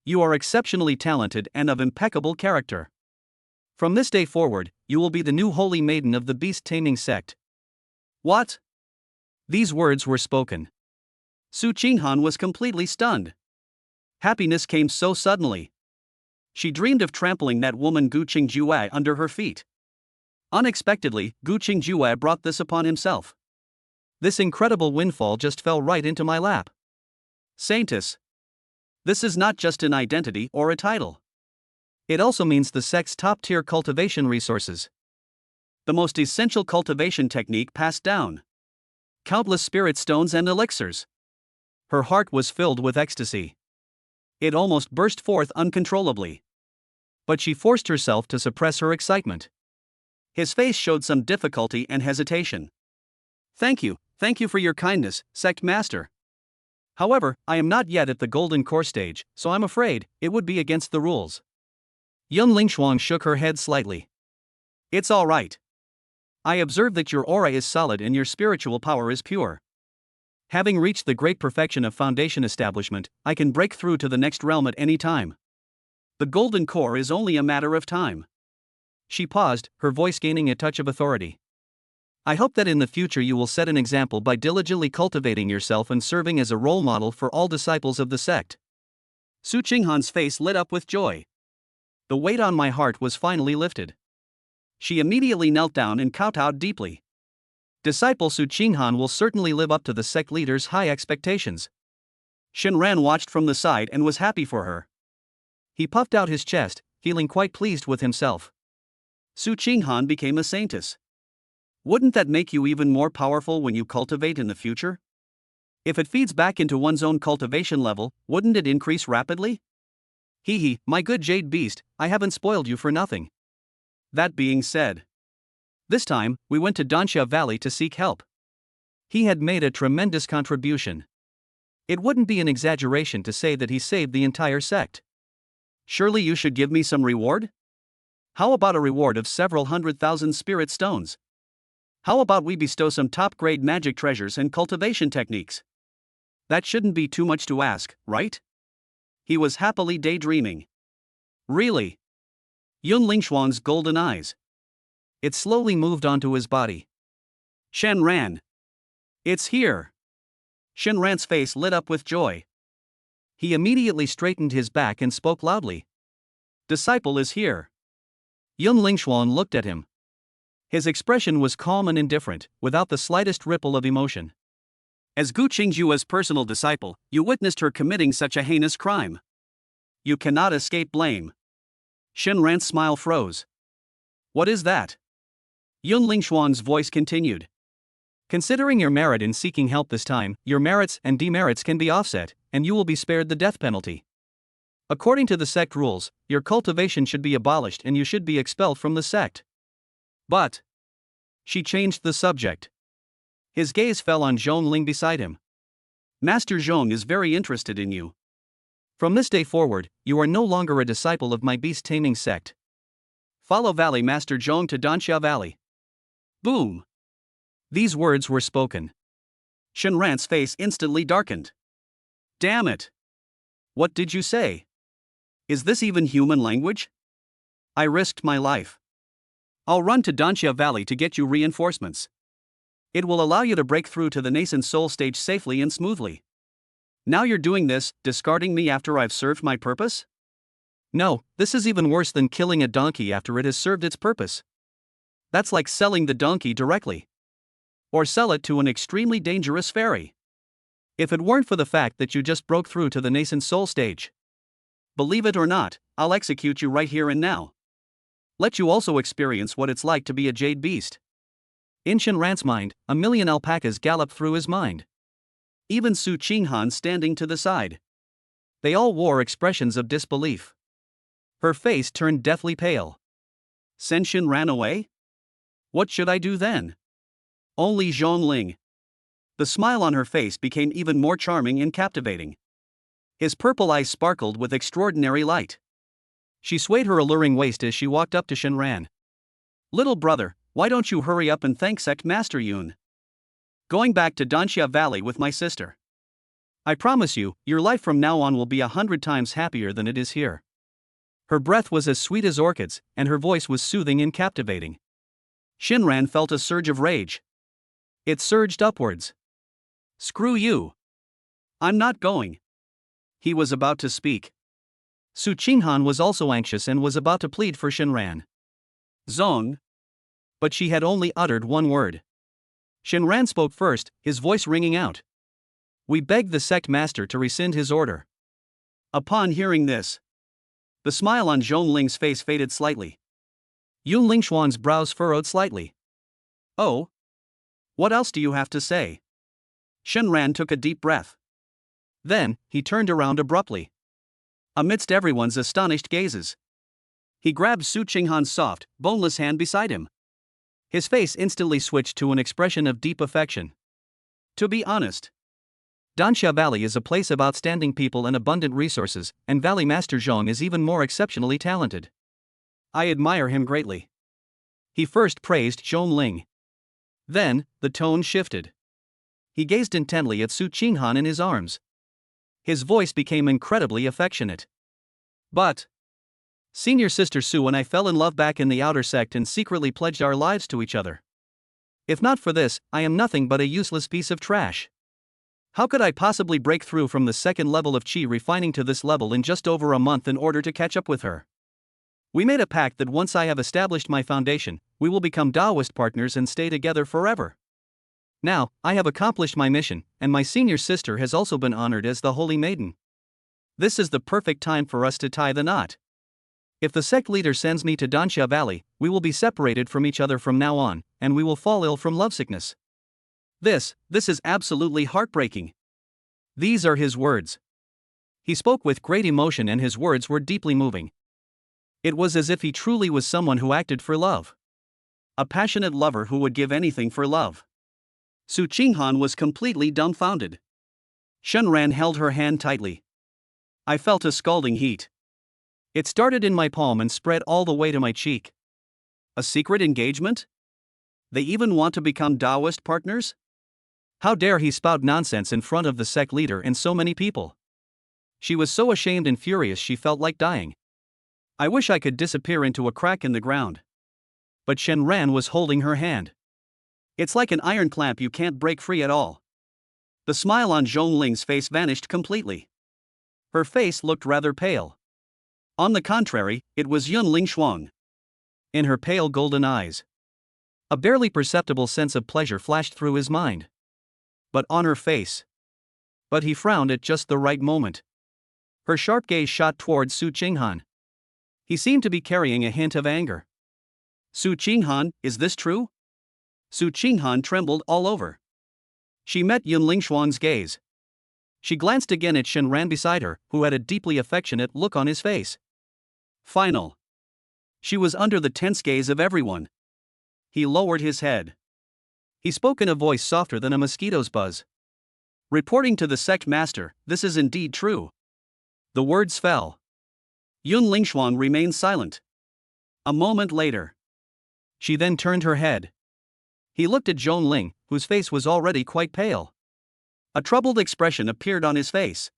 You are exceptionally talented and of impeccable character. From this day forward, you will be the new Holy Maiden of the beast-taming sect. What? These words were spoken. Su Qinghan was completely stunned. Happiness came so suddenly. She dreamed of trampling that woman Gu Qingjue under her feet. Unexpectedly, Gu Qingjue brought this upon himself. This incredible windfall just fell right into my lap. Saintess. This is not just an identity or a title. It also means the sect's top-tier cultivation resources. The most essential cultivation technique passed down. Countless spirit stones and elixirs. Her heart was filled with ecstasy. It almost burst forth uncontrollably. But she forced herself to suppress her excitement. His face showed some difficulty and hesitation. Thank you for your kindness, Sect Master. However, I am not yet at the Golden Core stage, so I'm afraid it would be against the rules. Yun Lingshuang shook her head slightly. It's all right. I observe that your aura is solid and your spiritual power is pure. Having reached the great perfection of foundation establishment, I can break through to the next realm at any time. The Golden Core is only a matter of time. She paused, her voice gaining a touch of authority. I hope that in the future you will set an example by diligently cultivating yourself and serving as a role model for all disciples of the sect. Su Qinghan's face lit up with joy. The weight on my heart was finally lifted. She immediately knelt down and kowtowed deeply. Disciple Su Qinghan will certainly live up to the sect leader's high expectations. Shenran watched from the side and was happy for her. He puffed out his chest, feeling quite pleased with himself. Su Qinghan became a saintess. Wouldn't that make you even more powerful when you cultivate in the future? If it feeds back into one's own cultivation level, wouldn't it increase rapidly? Hee, my good jade beast, I haven't spoiled you for nothing. That being said, this time, we went to Danxia Valley to seek help. He had made a tremendous contribution. It wouldn't be an exaggeration to say that he saved the entire sect. Surely you should give me some reward? How about a reward of several 100,000 spirit stones? How about we bestow some top-grade magic treasures and cultivation techniques? That shouldn't be too much to ask, right? He was happily daydreaming. Really? Yun Lingshuang's golden eyes. It slowly moved onto his body. Shenran. It's here. Shenran's face lit up with joy. He immediately straightened his back and spoke loudly. Disciple is here. Yun Lingshuang looked at him. His expression was calm and indifferent, without the slightest ripple of emotion. As Gu Qingjua's personal disciple, you witnessed her committing such a heinous crime. You cannot escape blame. Shenran's smile froze. What is that? Yun Lingshuang's voice continued. Considering your merit in seeking help this time, your merits and demerits can be offset, and you will be spared the death penalty. According to the sect rules, your cultivation should be abolished and you should be expelled from the sect. But she changed the subject. His gaze fell on Zhong Ling beside him. Master Zhong is very interested in you. From this day forward, you are no longer a disciple of my beast-taming sect. Follow Valley Master Zhong to Danxia Valley. Boom! These words were spoken. Shenran's face instantly darkened. Damn it! What did you say? Is this even human language? I risked my life. I'll run to Danxia Valley to get you reinforcements. It will allow you to break through to the nascent soul stage safely and smoothly. Now you're doing this, discarding me after I've served my purpose? No, this is even worse than killing a donkey after it has served its purpose. That's like selling the donkey directly. Or sell it to an extremely dangerous fairy. If it weren't for the fact that you just broke through to the nascent soul stage. Believe it or not, I'll execute you right here and now. Let you also experience what it's like to be a jade beast. In Shenran's mind, a million alpacas galloped through his mind. Even Su Qinghan standing to the side. They all wore expressions of disbelief. Her face turned deathly pale. Sen Shenran away? What should I do then? Only Zhong Ling. The smile on her face became even more charming and captivating. His purple eyes sparkled with extraordinary light. She swayed her alluring waist as she walked up to Shenran. Little brother, why don't you hurry up and thank Sect Master Yun? Going back to Danxia Valley with my sister. I promise you, your life from now on will be 100 times happier than it is here. Her breath was as sweet as orchids, and her voice was soothing and captivating. Shenran felt a surge of rage. It surged upwards. Screw you. I'm not going. He was about to speak. Su Qinghan was also anxious and was about to plead for Shenran. Zong. But she had only uttered one word. Shenran spoke first, his voice ringing out. We beg the sect master to rescind his order. Upon hearing this, the smile on Zhong Ling's face faded slightly. Yun Lingshuan's brows furrowed slightly. Oh? What else do you have to say? Shenran took a deep breath. Then, he turned around abruptly. Amidst everyone's astonished gazes, he grabbed Su Qinghan's soft, boneless hand beside him. His face instantly switched to an expression of deep affection. To be honest, Danxia Valley is a place of outstanding people and abundant resources, and Valley Master Zhong is even more exceptionally talented. I admire him greatly. He first praised Zhong Ling. Then, the tone shifted. He gazed intently at Su Qinghan in his arms. His voice became incredibly affectionate. But Senior Sister Su and I fell in love back in the outer sect and secretly pledged our lives to each other. If not for this, I am nothing but a useless piece of trash. How could I possibly break through from the second level of Qi refining to this level in just over a month in order to catch up with her? We made a pact that once I have established my foundation, we will become Taoist partners and stay together forever. Now, I have accomplished my mission, and my senior sister has also been honored as the Holy Maiden. This is the perfect time for us to tie the knot. If the sect leader sends me to Danxia Valley, we will be separated from each other from now on, and we will fall ill from lovesickness. This is absolutely heartbreaking. These are his words. He spoke with great emotion and his words were deeply moving. It was as if he truly was someone who acted for love. A passionate lover who would give anything for love. Su Qinghan was completely dumbfounded. Shenran held her hand tightly. I felt a scalding heat. It started in my palm and spread all the way to my cheek. A secret engagement? They even want to become Taoist partners? How dare he spout nonsense in front of the sect leader and so many people? She was so ashamed and furious she felt like dying. I wish I could disappear into a crack in the ground. But Shenran was holding her hand. It's like an iron clamp you can't break free at all. The smile on Zhong Ling's face vanished completely. Her face looked rather pale. On the contrary, it was Yun Lingshuang. In her pale golden eyes, a barely perceptible sense of pleasure flashed through his mind. But on her face. But he frowned at just the right moment. Her sharp gaze shot towards Su Qinghan. He seemed to be carrying a hint of anger. Su Qinghan, is this true? Su Qinghan trembled all over. She met Yun Lingshuang's gaze. She glanced again at Shenran beside her, who had a deeply affectionate look on his face. Final. She was under the tense gaze of everyone. He lowered his head. He spoke in a voice softer than a mosquito's buzz. Reporting to the sect master, this is indeed true. The words fell. Yun Lingshuang remained silent. A moment later, she then turned her head. He looked at Zhong Ling, whose face was already quite pale. A troubled expression appeared on his face.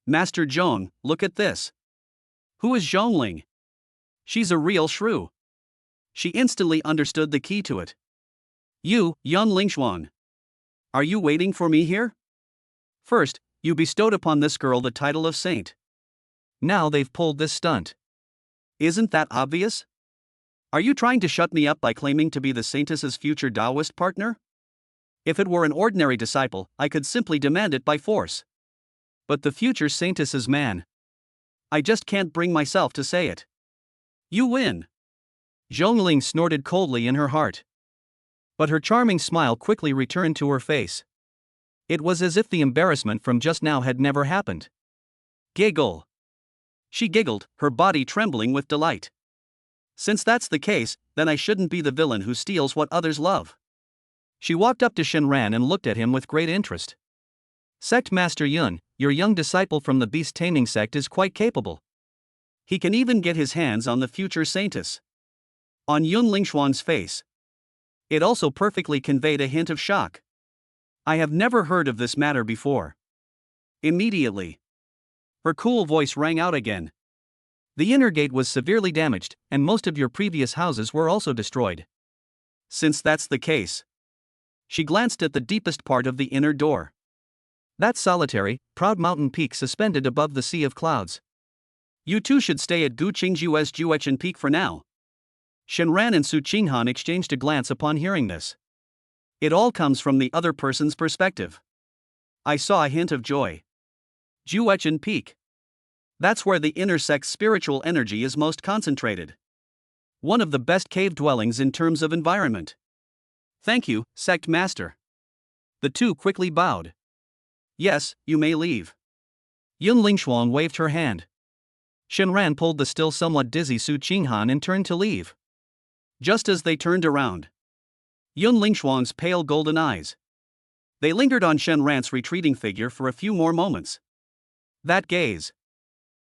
Master Zhong, look at this. Who is Zhong Ling? She's a real shrew. She instantly understood the key to it. You, Yun Lingshuang. Are you waiting for me here? First, you bestowed upon this girl the title of saint. Now they've pulled this stunt. Isn't that obvious? Are you trying to shut me up by claiming to be the saintess's future Taoist partner? If it were an ordinary disciple, I could simply demand it by force. But the future saintess's man. I just can't bring myself to say it. You win. Zhong Ling snorted coldly in her heart. But her charming smile quickly returned to her face. It was as if the embarrassment from just now had never happened. Giggle. She giggled, her body trembling with delight. Since that's the case, then I shouldn't be the villain who steals what others love. She walked up to Shenran and looked at him with great interest. Sect Master Yun, your young disciple from the beast taming sect is quite capable. He can even get his hands on the future saintess. On Yun Lingshuang's face, it also perfectly conveyed a hint of shock. I have never heard of this matter before. Immediately, her cool voice rang out again. The inner gate was severely damaged, and most of your previous houses were also destroyed. Since that's the case, she glanced at the deepest part of the inner door. That solitary, proud mountain peak suspended above the sea of clouds. You two should stay at Guqingju's Juechen Peak for now. Shenran and Su Qinghan exchanged a glance upon hearing this. It all comes from the other person's perspective. I saw a hint of joy. Juechen Peak. That's where the inner sect's spiritual energy is most concentrated. One of the best cave dwellings in terms of environment. Thank you, sect master. The two quickly bowed. Yes, you may leave. Yun Lingshuang waved her hand. Shenran pulled the still somewhat dizzy Su Qinghan and turned to leave. Just as they turned around, Yun Lingshuang's pale golden eyes. They lingered on Shenran's retreating figure for a few more moments. That gaze,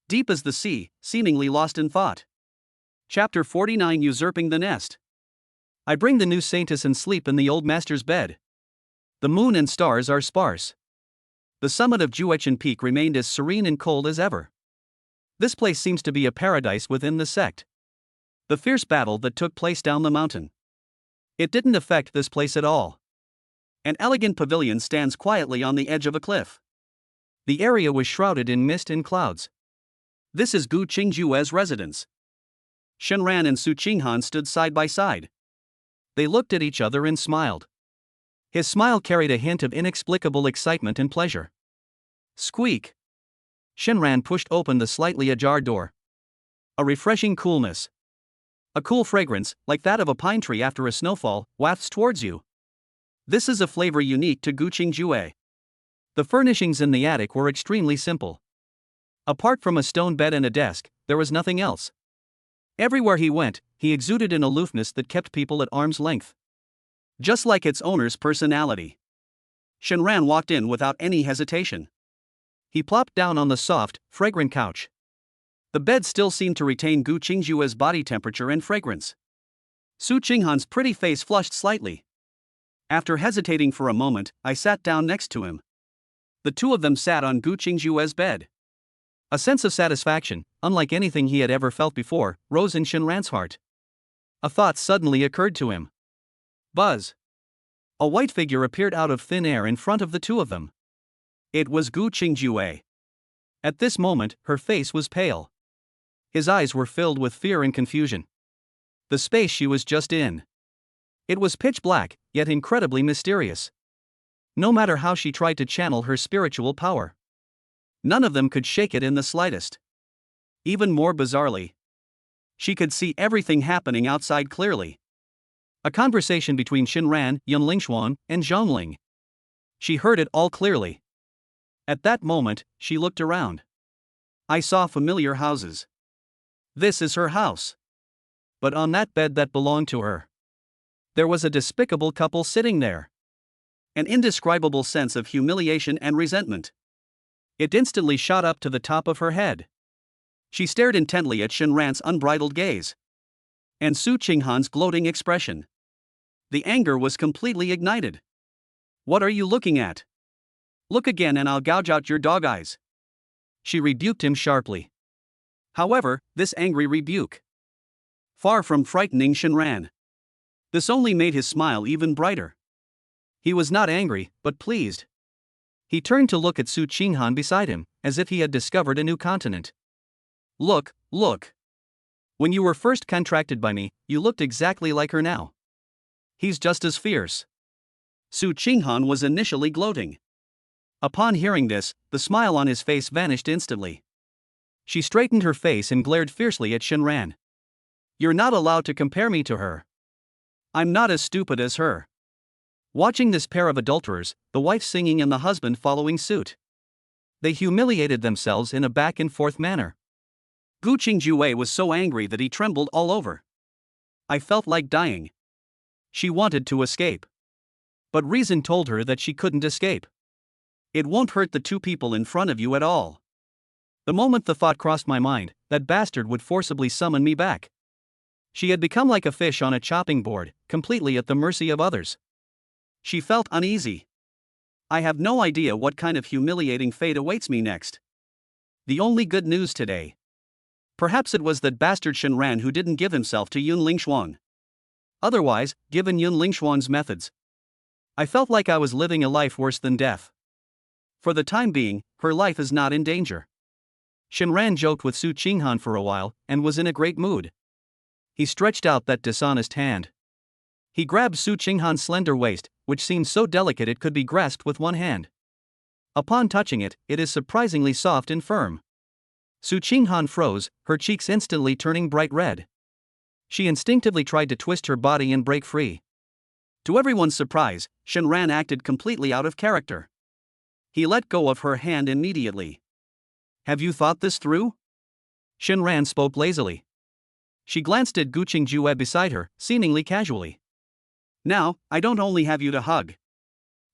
deep as the sea, seemingly lost in thought. Chapter 49, Usurping the Nest. I bring the new saintess and sleep in the old master's bed. The moon and stars are sparse. The summit of Juechen Peak remained as serene and cold as ever. This place seems to be a paradise within the sect. The fierce battle that took place down the mountain, it didn't affect this place at all. An elegant pavilion stands quietly on the edge of a cliff. The area was shrouded in mist and clouds. This is Gu Qingjue's residence. Shenran and Su Qinghan stood side by side. They looked at each other and smiled. His smile carried a hint of inexplicable excitement and pleasure. Squeak! Shenran pushed open the slightly ajar door. A refreshing coolness. A cool fragrance, like that of a pine tree after a snowfall, wafts towards you. This is a flavor unique to Gu Qingjue. The furnishings in the attic were extremely simple. Apart from a stone bed and a desk, there was nothing else. Everywhere he went, he exuded an aloofness that kept people at arm's length. Just like its owner's personality. Shenran walked in without any hesitation. He plopped down on the soft, fragrant couch. The bed still seemed to retain Gu Qingjue's body temperature and fragrance. Su Qinghan's pretty face flushed slightly. After hesitating for a moment, I sat down next to him. The two of them sat on Gu Qingjue's bed. A sense of satisfaction, unlike anything he had ever felt before, rose in Shenran's heart. A thought suddenly occurred to him. Buzz! A white figure appeared out of thin air in front of the two of them. It was Gu Qingjue. At this moment, her face was pale. His eyes were filled with fear and confusion. The space she was just in. It was pitch black, yet incredibly mysterious. No matter how she tried to channel her spiritual power, none of them could shake it in the slightest. Even more bizarrely, she could see everything happening outside clearly. A conversation between Shenran, Yun Lingshuang, and Zhongling. She heard it all clearly. At that moment, she looked around. I saw familiar houses. This is her house. But on that bed that belonged to her, there was a despicable couple sitting there. An indescribable sense of humiliation and resentment. It instantly shot up to the top of her head. She stared intently at Shenran's unbridled gaze. And Su Qinghan's gloating expression. The anger was completely ignited. What are you looking at? Look again and I'll gouge out your dog eyes. She rebuked him sharply. However, this angry rebuke, far from frightening Shenran, this only made his smile even brighter. He was not angry, but pleased. He turned to look at Su Qinghan beside him, as if he had discovered a new continent. Look, look. When you were first contracted by me, you looked exactly like her now. He's just as fierce. Su Qinghan was initially gloating. Upon hearing this, the smile on his face vanished instantly. She straightened her face and glared fiercely at Shenran. You're not allowed to compare me to her. I'm not as stupid as her. Watching this pair of adulterers, the wife singing and the husband following suit, they humiliated themselves in a back-and-forth manner. Gu Qingjue was so angry that he trembled all over. I felt like dying. She wanted to escape. But reason told her that she couldn't escape. It won't hurt the two people in front of you at all. The moment the thought crossed my mind, that bastard would forcibly summon me back. She had become like a fish on a chopping board, completely at the mercy of others. She felt uneasy. I have no idea what kind of humiliating fate awaits me next. The only good news today. Perhaps it was that bastard Shenran who didn't give himself to Yun Lingshuang. Otherwise, given Yun Lingshuang's methods, I felt like I was living a life worse than death. For the time being, her life is not in danger. Shenran joked with Su Qinghan for a while, and was in a great mood. He stretched out that dishonest hand. He grabbed Su Qinghan's slender waist, which seemed so delicate it could be grasped with one hand. Upon touching it, it is surprisingly soft and firm. Su Qinghan froze, her cheeks instantly turning bright red. She instinctively tried to twist her body and break free. To everyone's surprise, Shenran acted completely out of character. He let go of her hand immediately. "Have you thought this through?" Shenran spoke lazily. She glanced at Gu Qingjue beside her, seemingly casually. "Now, I don't only have you to hug."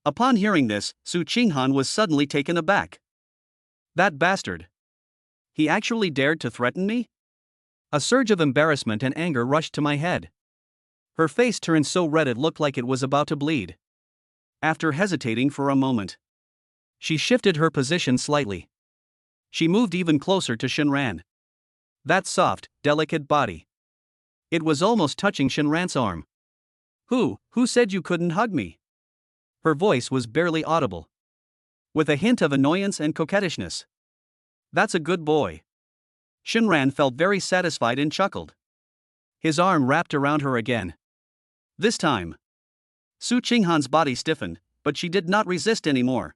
Upon hearing this, Su Qinghan was suddenly taken aback. "That bastard. He actually dared to threaten me?" A surge of embarrassment and anger rushed to my head. Her face turned so red it looked like it was about to bleed. After hesitating for a moment, she shifted her position slightly. She moved even closer to Shenran. That soft, delicate body. It was almost touching Shenran's arm. Who said you couldn't hug me?" Her voice was barely audible, with a hint of annoyance and coquettishness. "That's a good boy." Shenran felt very satisfied and chuckled. His arm wrapped around her again. This time, Su Qinghan's body stiffened, but she did not resist anymore.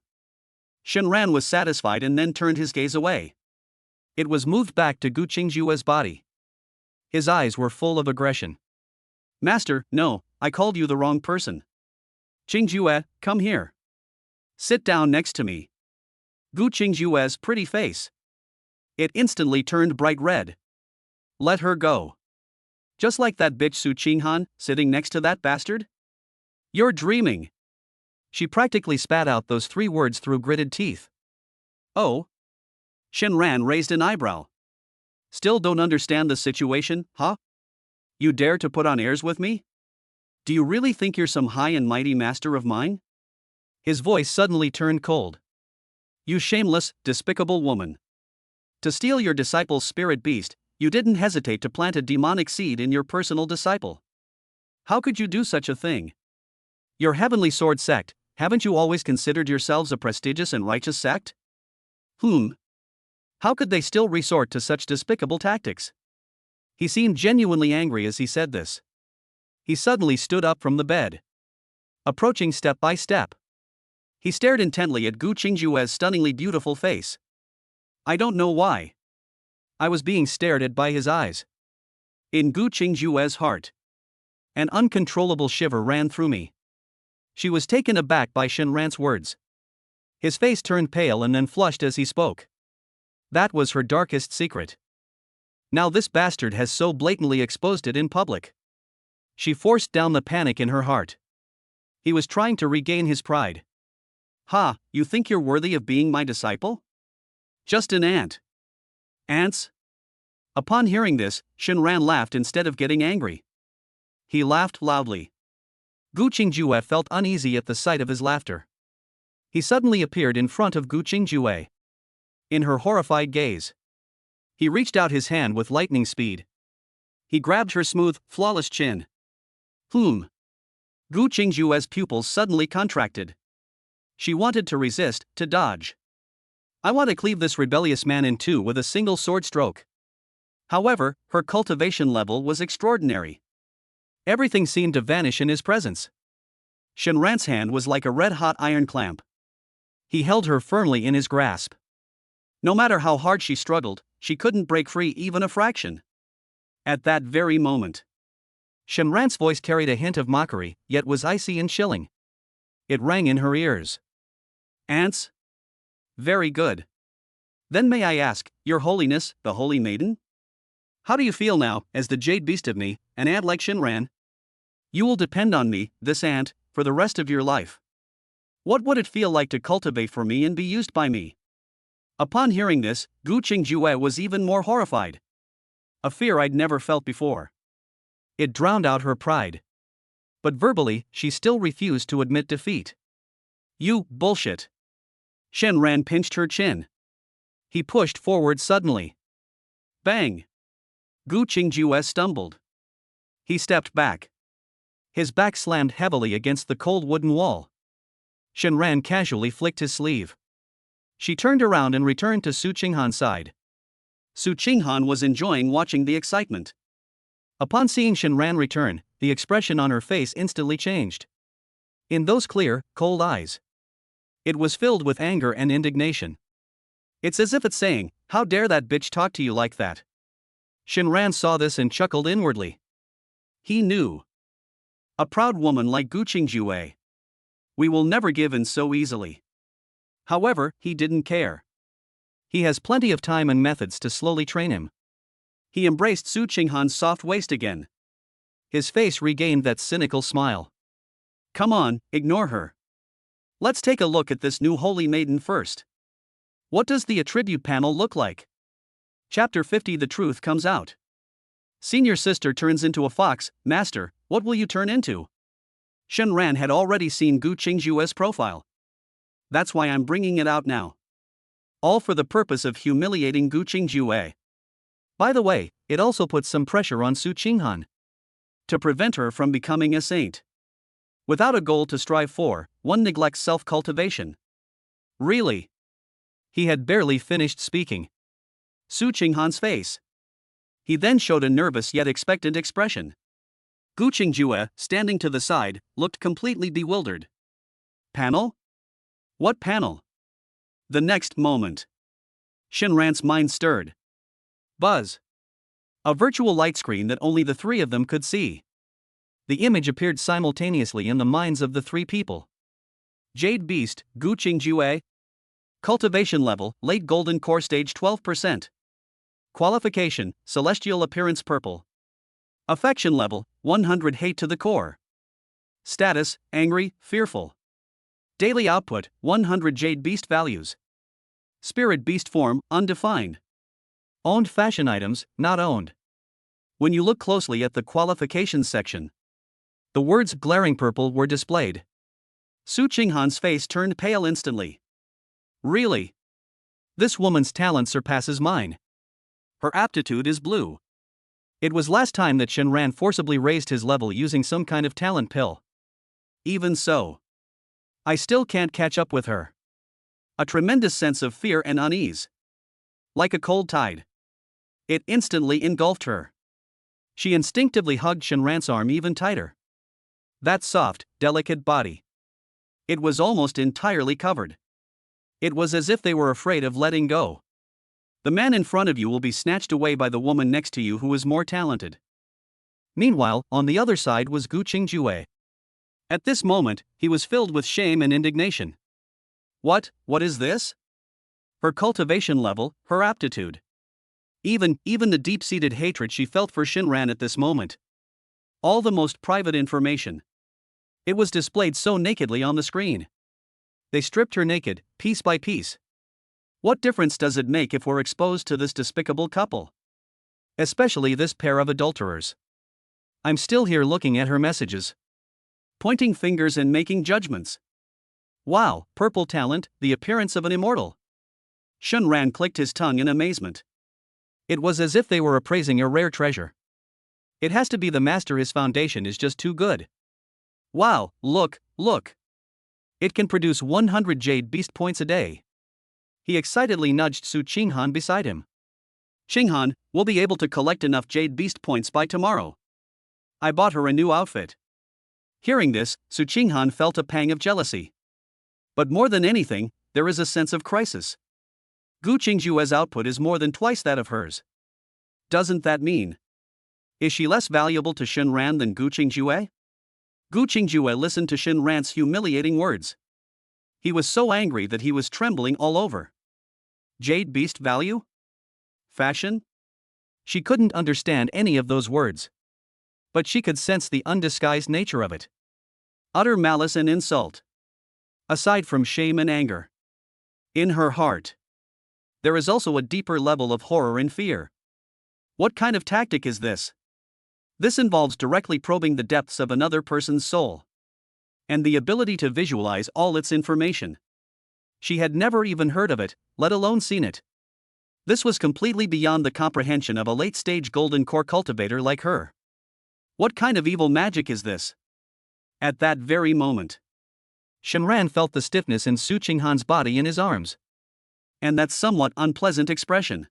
Shenran was satisfied and then turned his gaze away. It was moved back to Gu Qingjue's body. His eyes were full of aggression. "Master, no, I called you the wrong person. Qingjue, come here. Sit down next to me." Gu Qingjue's pretty face. It instantly turned bright red. "Let her go. Just like that bitch Su Qinghan, sitting next to that bastard? You're dreaming." She practically spat out those 3 words through gritted teeth. "Oh?" Shenran raised an eyebrow. "Still don't understand the situation, huh? You dare to put on airs with me? Do you really think you're some high and mighty master of mine?" His voice suddenly turned cold. "You shameless, despicable woman. To steal your disciple's spirit beast, you didn't hesitate to plant a demonic seed in your personal disciple. How could you do such a thing? Your heavenly sword sect, haven't you always considered yourselves a prestigious and righteous sect? How could they still resort to such despicable tactics?" He seemed genuinely angry as he said this. He suddenly stood up from the bed, approaching step by step. He stared intently at Gu Qingjue's stunningly beautiful face. I don't know why. I was being stared at by his eyes. In Gu Qingjue's heart, an uncontrollable shiver ran through me. She was taken aback by Shenran's words. His face turned pale and then flushed as he spoke. That was her darkest secret. Now this bastard has so blatantly exposed it in public. She forced down the panic in her heart. He was trying to regain his pride. "Ha, you think you're worthy of being my disciple? Just an ant." "Ants?" Upon hearing this, Shenran laughed instead of getting angry. He laughed loudly. Gu Qingjue felt uneasy at the sight of his laughter. He suddenly appeared in front of Gu Qingjue. In her horrified gaze, he reached out his hand with lightning speed. He grabbed her smooth, flawless chin. Gu Qingjue's pupils suddenly contracted. She wanted to resist, to dodge. "I want to cleave this rebellious man in two with a single sword stroke." However, her cultivation level was extraordinary. Everything seemed to vanish in his presence. Shenran's hand was like a red-hot iron clamp. He held her firmly in his grasp. No matter how hard she struggled, she couldn't break free even a fraction. At that very moment, Shenran's voice carried a hint of mockery, yet was icy and chilling. It rang in her ears. "Ants? Very good. Then may I ask, Your Holiness, the Holy Maiden? How do you feel now, as the jade beast of me, an ant like Shenran? You will depend on me, this ant, for the rest of your life. What would it feel like to cultivate for me and be used by me?" Upon hearing this, Gu Qingjue was even more horrified. A fear I'd never felt before. It drowned out her pride. But verbally, she still refused to admit defeat. "You bullshit." Shenran pinched her chin. He pushed forward suddenly. Bang! Gu Qingjue stumbled. He stepped back. His back slammed heavily against the cold wooden wall. Shenran casually flicked his sleeve. She turned around and returned to Su Qinghan's side. Su Qinghan was enjoying watching the excitement. Upon seeing Shenran return, the expression on her face instantly changed. In those clear, cold eyes, it was filled with anger and indignation. It's as if it's saying, How dare that bitch talk to you like that? Shinran saw this and chuckled inwardly. He knew. A proud woman like Gu Qingjue. We will never give in so easily. However, he didn't care. He has plenty of time and methods to slowly train him. He embraced Su Qinghan's soft waist again. His face regained that cynical smile. Come on, ignore her. Let's take a look at this new holy maiden first. What does the attribute panel look like? Chapter 50. The truth comes out. Senior sister turns into a fox. Master, what will you turn into? Shenran had already seen Gu Qingjue's profile. That's why I'm bringing it out now. All for the purpose of humiliating Gu Qingjue. By the way, it also puts some pressure on Su Qinghan to prevent her from becoming a saint. Without a goal to strive for, one neglects self-cultivation. Really? He had barely finished speaking. Su Qinghan's face. He then showed a nervous yet expectant expression. Gu Qingjue, standing to the side, looked completely bewildered. Panel? What panel? The next moment, Shinran's mind stirred. Buzz. A virtual light screen that only the three of them could see. The image appeared simultaneously in the minds of the three people. Jade Beast, Gu Qingjue. Cultivation level, late golden core stage 12%. Qualification, celestial appearance purple. Affection level, 100 hate to the core. Status, angry, fearful. Daily output, 100 Jade Beast values. Spirit Beast form, undefined. Owned fashion items, not owned. When you look closely at the qualifications section, the words glaring purple were displayed. Su Qinghan's face turned pale instantly. Really? This woman's talent surpasses mine. Her aptitude is blue. It was last time that Shinran forcibly raised his level using some kind of talent pill. Even so, I still can't catch up with her. A tremendous sense of fear and unease. Like a cold tide. It instantly engulfed her. She instinctively hugged Shinran's arm even tighter. That soft, delicate body. It was almost entirely covered. It was as if they were afraid of letting go. The man in front of you will be snatched away by the woman next to you who is more talented. Meanwhile, on the other side was Gu Qingjue. At this moment, he was filled with shame and indignation. What is this? Her cultivation level, her aptitude. Even the deep-seated hatred she felt for Shinran at this moment. All the most private information. It was displayed so nakedly on the screen. They stripped her naked, piece by piece. What difference does it make if we're exposed to this despicable couple? Especially this pair of adulterers. I'm still here looking at her messages. Pointing fingers and making judgments. Wow, purple talent, the appearance of an immortal. Shinran clicked his tongue in amazement. It was as if they were appraising a rare treasure. It has to be the master, his foundation is just too good. Wow, look. It can produce 100 Jade Beast points a day. He excitedly nudged Su Qinghan beside him. Qinghan, we'll be able to collect enough Jade Beast points by tomorrow. I bought her a new outfit. Hearing this, Su Qinghan felt a pang of jealousy. But more than anything, there is a sense of crisis. Gu Qingjue's output is more than twice that of hers. Doesn't that mean? Is she less valuable to Shinran than Gu Qingjue? Gu Qingjue listened to Shinran's humiliating words. He was so angry that he was trembling all over. Jade Beast value? Fashion? She couldn't understand any of those words. But she could sense the undisguised nature of it. Utter malice and insult. Aside from shame and anger. In her heart, there is also a deeper level of horror and fear. What kind of tactic is this? This involves directly probing the depths of another person's soul. And the ability to visualize all its information. She had never even heard of it, let alone seen it. This was completely beyond the comprehension of a late-stage golden core cultivator like her. What kind of evil magic is this? At that very moment, Shinran felt the stiffness in Su Qinghan's body in his arms. And that somewhat unpleasant expression.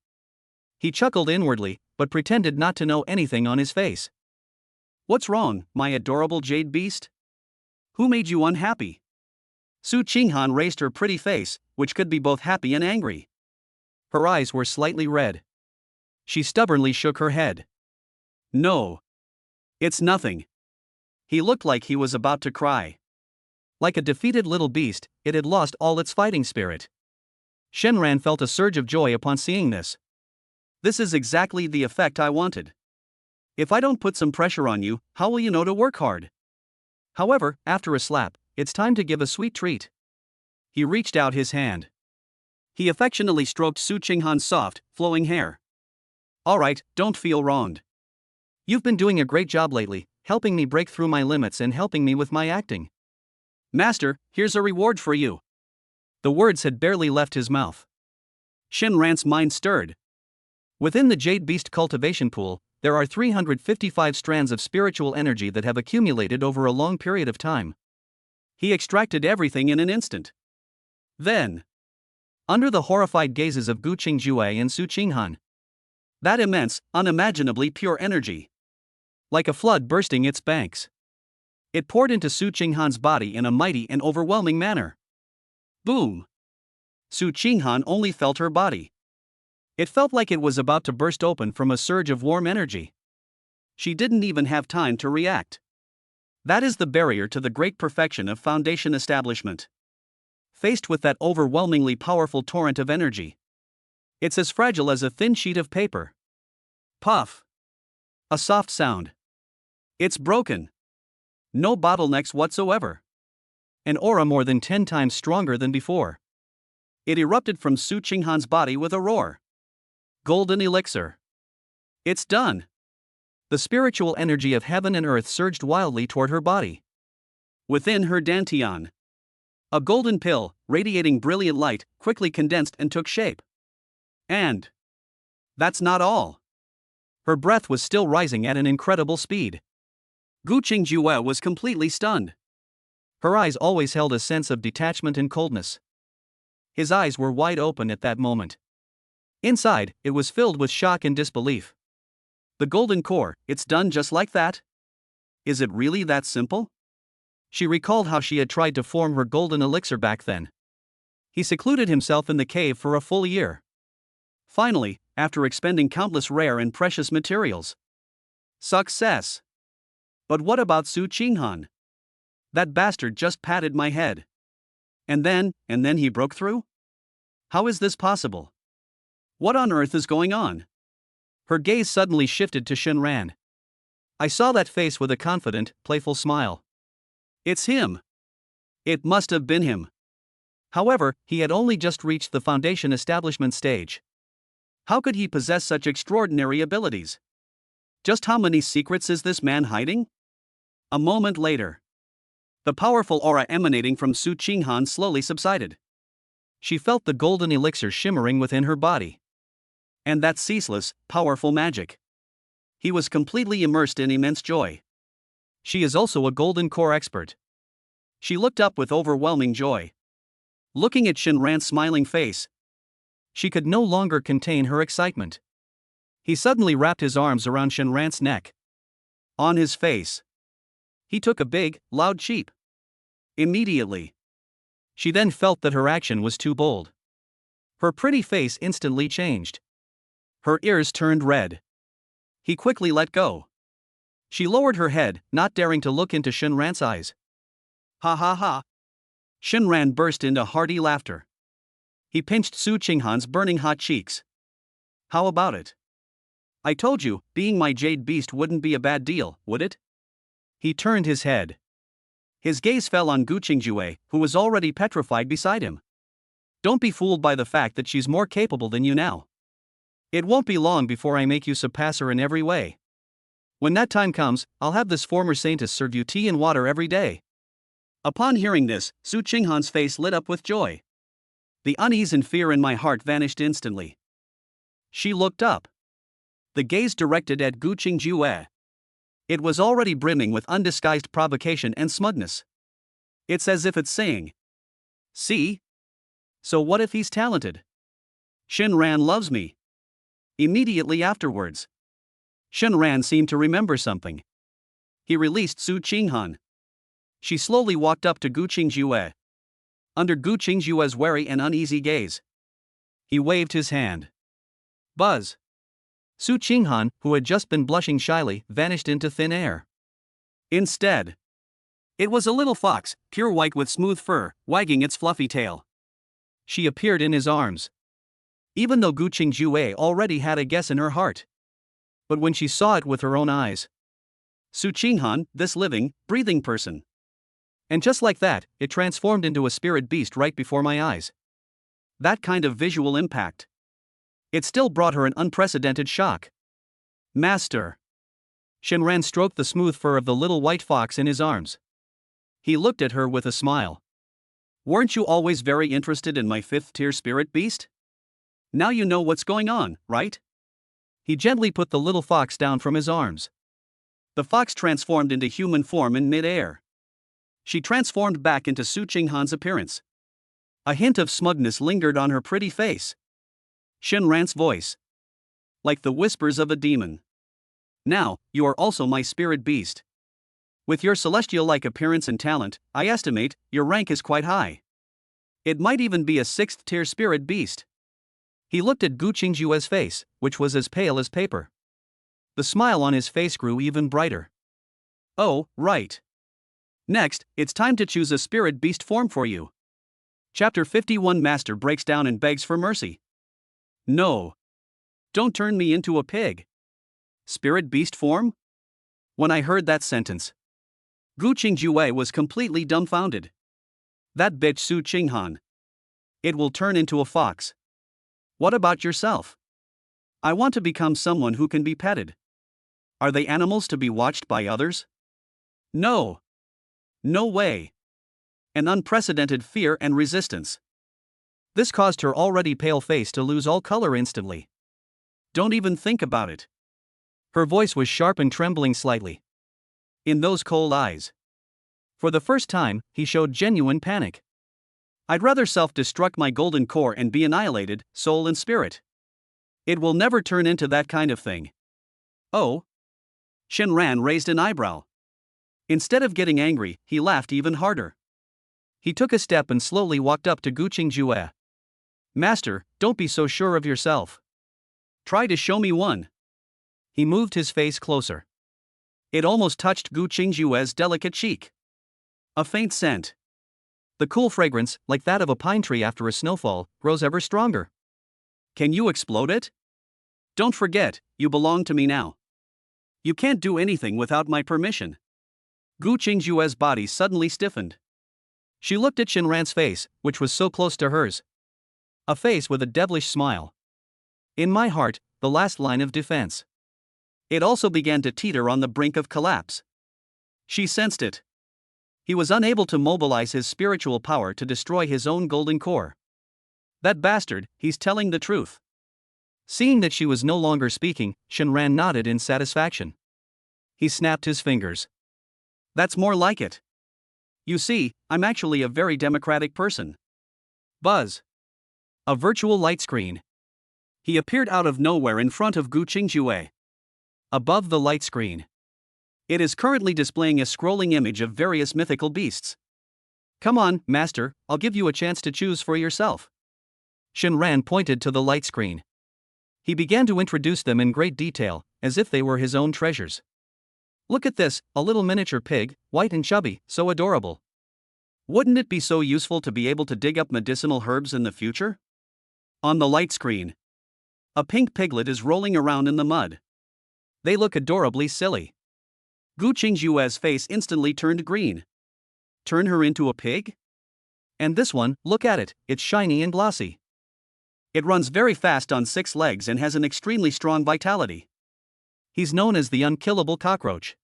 He chuckled inwardly, but pretended not to know anything on his face. What's wrong, my adorable Jade Beast? Who made you unhappy? Su Qinghan raised her pretty face, which could be both happy and angry. Her eyes were slightly red. She stubbornly shook her head. No. It's nothing. He looked like he was about to cry. Like a defeated little beast, it had lost all its fighting spirit. Shenran felt a surge of joy upon seeing this. This is exactly the effect I wanted. If I don't put some pressure on you, how will you know to work hard? However, after a slap, it's time to give a sweet treat. He reached out his hand. He affectionately stroked Su Qinghan's soft, flowing hair. Alright, don't feel wronged. You've been doing a great job lately, helping me break through my limits and helping me with my acting. Master, here's a reward for you. The words had barely left his mouth. Shenran's mind stirred. Within the Jade Beast cultivation pool, there are 355 strands of spiritual energy that have accumulated over a long period of time. He extracted everything in an instant. Then, under the horrified gazes of Gu Qingjue and Su Qinghan, that immense, unimaginably pure energy, like a flood bursting its banks, it poured into Su Qinghan's body in a mighty and overwhelming manner. Boom! Su Qinghan only felt her body. It felt like it was about to burst open from a surge of warm energy. She didn't even have time to react. That is the barrier to the great perfection of foundation establishment. Faced with that overwhelmingly powerful torrent of energy, it's as fragile as a thin sheet of paper. Puff! A soft sound. It's broken. No bottlenecks whatsoever. An aura more than 10 times stronger than before. It erupted from Su Qinghan's body with a roar. Golden elixir. It's done. The spiritual energy of heaven and earth surged wildly toward her body. Within her dantian, a golden pill, radiating brilliant light, quickly condensed and took shape. And that's not all. Her breath was still rising at an incredible speed. Gu Qingjue was completely stunned. Her eyes always held a sense of detachment and coldness. His eyes were wide open at that moment. Inside, it was filled with shock and disbelief. The golden core, it's done just like that? Is it really that simple? She recalled how she had tried to form her golden elixir back then. He secluded himself in the cave for a full year. Finally, after expending countless rare and precious materials. Success! But what about Su Qinghan? That bastard just patted my head. And then he broke through? How is this possible? What on earth is going on? Her gaze suddenly shifted to Shenran. I saw that face with a confident, playful smile. It's him. It must have been him. However, he had only just reached the foundation establishment stage. How could he possess such extraordinary abilities? Just how many secrets is this man hiding? A moment later, the powerful aura emanating from Su Qinghan slowly subsided. She felt the golden elixir shimmering within her body. And that ceaseless, powerful magic. He was completely immersed in immense joy. She is also a golden core expert. She looked up with overwhelming joy. Looking at Shenran's smiling face, she could no longer contain her excitement. He suddenly wrapped his arms around Shenran's neck. On his face, he took a big, loud cheep. Immediately, she then felt that her action was too bold. Her pretty face instantly changed. Her ears turned red. He quickly let go. She lowered her head, not daring to look into Shenran's eyes. Ha ha ha. Shenran burst into hearty laughter. He pinched Su Qinghan's burning hot cheeks. How about it? I told you, being my jade beast wouldn't be a bad deal, would it? He turned his head. His gaze fell on Gu Qingjue, who was already petrified beside him. Don't be fooled by the fact that she's more capable than you now. It won't be long before I make you surpass her in every way. When that time comes, I'll have this former saintess serve you tea and water every day. Upon hearing this, Su Qinghan's face lit up with joy. The unease and fear in my heart vanished instantly. She looked up. The gaze directed at Gu Qingjue. It was already brimming with undisguised provocation and smugness. It's as if it's saying, see? So what if he's talented? Shenran loves me. Immediately afterwards, Shenran seemed to remember something. He released Su Qinghan. She slowly walked up to Gu Qingjue. Under Gu Qingjue's wary and uneasy gaze, He waved his hand. Buzz. Su Qinghan, who had just been blushing shyly, vanished into thin air. Instead, it was a little fox, pure white with smooth fur, wagging its fluffy tail. She appeared in his arms. Even though Gu Qingjue already had a guess in her heart. But when she saw it with her own eyes. Su Qinghan, this living, breathing person. And just like that, it transformed into a spirit beast right before my eyes. That kind of visual impact. It still brought her an unprecedented shock. Master. Shenran stroked the smooth fur of the little white fox in his arms. He looked at her with a smile. Weren't you always very interested in my 5th-tier spirit beast? Now you know what's going on, right? He gently put the little fox down from his arms. The fox transformed into human form in mid-air. She transformed back into Su Qinghan's appearance. A hint of smugness lingered on her pretty face. Shenran's voice. Like the whispers of a demon. Now, you are also my spirit beast. With your celestial-like appearance and talent, I estimate, your rank is quite high. It might even be a 6th-tier spirit beast. He looked at Gu Qingjue's face, which was as pale as paper. The smile on his face grew even brighter. Oh, right. Next, it's time to choose a spirit beast form for you. Chapter 51. Master breaks down and begs for mercy. No. Don't turn me into a pig. Spirit beast form? When I heard that sentence, Gu Qingjue was completely dumbfounded. That bitch Su Qinghan. It will turn into a fox. What about yourself? I want to become someone who can be petted. Are they animals to be watched by others? No. No way. An unprecedented fear and resistance. This caused her already pale face to lose all color instantly. Don't even think about it. Her voice was sharp and trembling slightly. In those cold eyes. For the first time, he showed genuine panic. I'd rather self-destruct my golden core and be annihilated, soul and spirit. It will never turn into that kind of thing. Oh? Shenran raised an eyebrow. Instead of getting angry, he laughed even harder. He took a step and slowly walked up to Gu Qingjue. Master, don't be so sure of yourself. Try to show me one. He moved his face closer. It almost touched Gu Qingjue's delicate cheek. A faint scent. The cool fragrance, like that of a pine tree after a snowfall, grows ever stronger. Can you explode it? Don't forget, you belong to me now. You can't do anything without my permission. Gu Qingjue's body suddenly stiffened. She looked at Shenran's face, which was so close to hers. A face with a devilish smile. In my heart, the last line of defense. It also began to teeter on the brink of collapse. She sensed it. He was unable to mobilize his spiritual power to destroy his own golden core. That bastard, he's telling the truth. Seeing that she was no longer speaking, Shenran nodded in satisfaction. He snapped his fingers. That's more like it. You see, I'm actually a very democratic person. Buzz. A virtual light screen. He appeared out of nowhere in front of Gu Qingjue. Above the light screen. It is currently displaying a scrolling image of various mythical beasts. Come on, Master, I'll give you a chance to choose for yourself. Shenran pointed to the light screen. He began to introduce them in great detail, as if they were his own treasures. Look at this, a little miniature pig, white and chubby, so adorable. Wouldn't it be so useful to be able to dig up medicinal herbs in the future? On the light screen, a pink piglet is rolling around in the mud. They look adorably silly. Gu Qingjue's face instantly turned green. Turn her into a pig? And this one, look at it, it's shiny and glossy. It runs very fast on 6 legs and has an extremely strong vitality. He's known as the unkillable cockroach.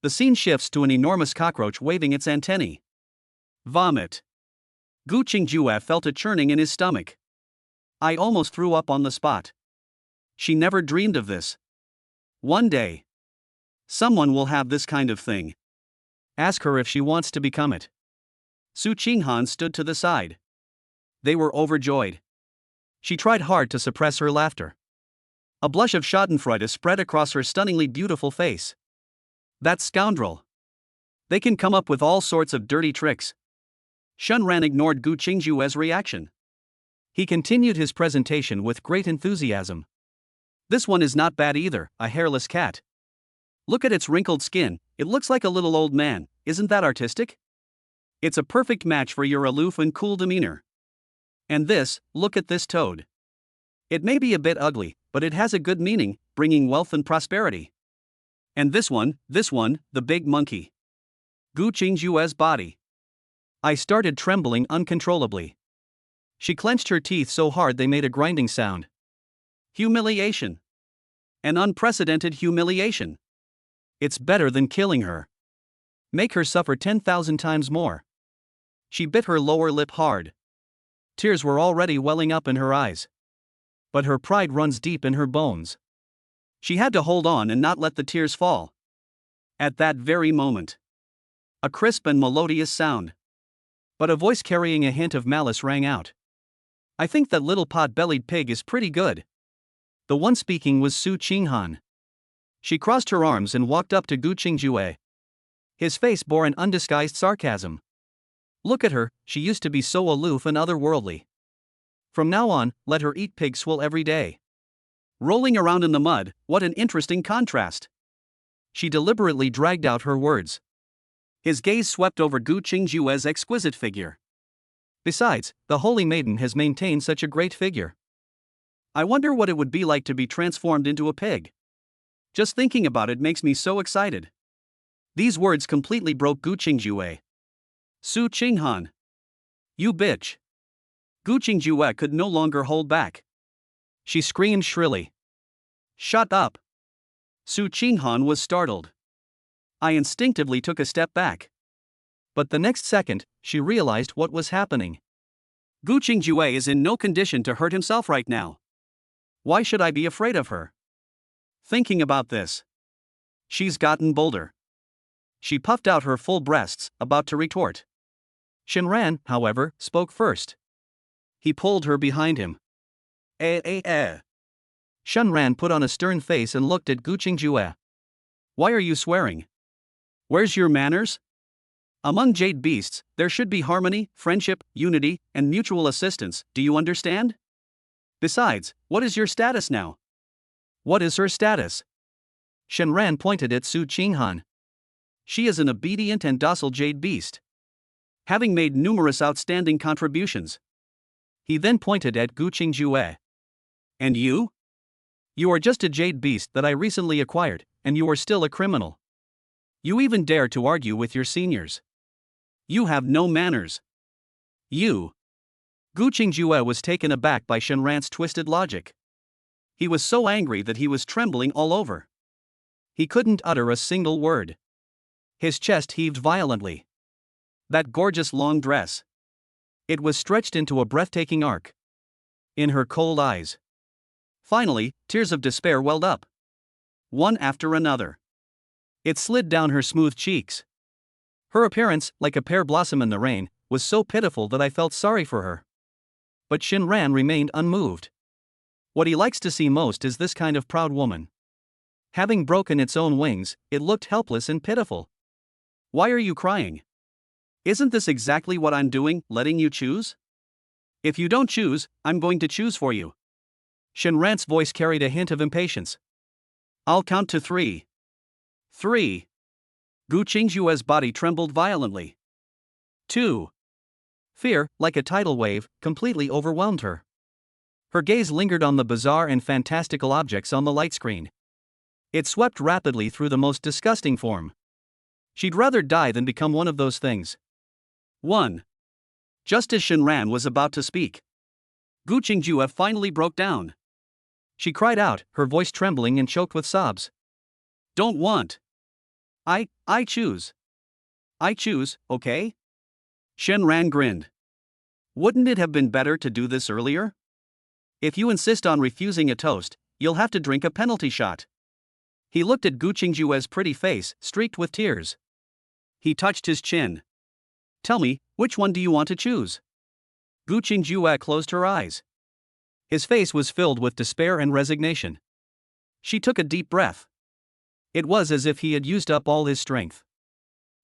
The scene shifts to an enormous cockroach waving its antennae. Vomit. Gu Qingjue felt a churning in his stomach. I almost threw up on the spot. She never dreamed of this. One day, someone will have this kind of thing. Ask her if she wants to become it. Su Qinghan stood to the side. They were overjoyed. She tried hard to suppress her laughter. A blush of schadenfreude spread across her stunningly beautiful face. That scoundrel. They can come up with all sorts of dirty tricks. Shenran ignored Gu Qingjue's reaction. He continued his presentation with great enthusiasm. This one is not bad either, a hairless cat. Look at its wrinkled skin, it looks like a little old man, isn't that artistic? It's a perfect match for your aloof and cool demeanor. And this, look at this toad. It may be a bit ugly, but it has a good meaning, bringing wealth and prosperity. And this one, the big monkey. Gu Qingjue's body. I started trembling uncontrollably. She clenched her teeth so hard they made a grinding sound. Humiliation. An unprecedented humiliation. It's better than killing her. Make her suffer 10,000 times more. She bit her lower lip hard. Tears were already welling up in her eyes. But her pride runs deep in her bones. She had to hold on and not let the tears fall. At that very moment, a crisp and melodious sound, but a voice carrying a hint of malice rang out. I think that little pot-bellied pig is pretty good. The one speaking was Su Qinghan. She crossed her arms and walked up to Gu Qingjue. His face bore an undisguised sarcasm. Look at her, she used to be so aloof and otherworldly. From now on, let her eat pig swill every day. Rolling around in the mud, what an interesting contrast. She deliberately dragged out her words. His gaze swept over Gu Qingjue's exquisite figure. Besides, the holy maiden has maintained such a great figure. I wonder what it would be like to be transformed into a pig. Just thinking about it makes me so excited. These words completely broke Gu Qingjue. Su Qinghan. You bitch. Gu Qingjue could no longer hold back. She screamed shrilly. Shut up. Su Qinghan was startled. I instinctively took a step back. But the next second, she realized what was happening. Gu Qingjue is in no condition to hurt himself right now. Why should I be afraid of her? Thinking about this, she's gotten bolder. She puffed out her full breasts, about to retort. Shenran, however, spoke first. He pulled her behind him. Shenran put on a stern face and looked at Gu Qingjue. Why are you swearing? Where's your manners? Among jade beasts, there should be harmony, friendship, unity, and mutual assistance, do you understand? Besides, what is your status now? What is her status? Shenran pointed at Su Qinghan. She is an obedient and docile jade beast, having made numerous outstanding contributions. He then pointed at Gu Qingjue. And you? You are just a jade beast that I recently acquired, and you are still a criminal. You even dare to argue with your seniors. You have no manners. You. Gu Qingjue was taken aback by Shenran's twisted logic. He was so angry that he was trembling all over. He couldn't utter a single word. His chest heaved violently. That gorgeous long dress. It was stretched into a breathtaking arc. In her cold eyes. Finally, tears of despair welled up. One after another. It slid down her smooth cheeks. Her appearance, like a pear blossom in the rain, was so pitiful that I felt sorry for her. But Shenran remained unmoved. What he likes to see most is this kind of proud woman. Having broken its own wings, it looked helpless and pitiful. Why are you crying? Isn't this exactly what I'm doing, letting you choose? If you don't choose, I'm going to choose for you. Shenran's voice carried a hint of impatience. I'll count to 3. 3. Gu Qingjue's body trembled violently. 2. Fear, like a tidal wave, completely overwhelmed her. Her gaze lingered on the bizarre and fantastical objects on the light screen. It swept rapidly through the most disgusting form. She'd rather die than become one of those things. 1. Just as Shenran was about to speak, Gu Qingjue finally broke down. She cried out, her voice trembling and choked with sobs. Don't want. I choose. I choose, okay? Shenran grinned. Wouldn't it have been better to do this earlier? If you insist on refusing a toast, you'll have to drink a penalty shot. He looked at Gu Qingjue's pretty face, streaked with tears. He touched his chin. Tell me, which one do you want to choose? Gu Qingjue closed her eyes. His face was filled with despair and resignation. She took a deep breath. It was as if he had used up all his strength.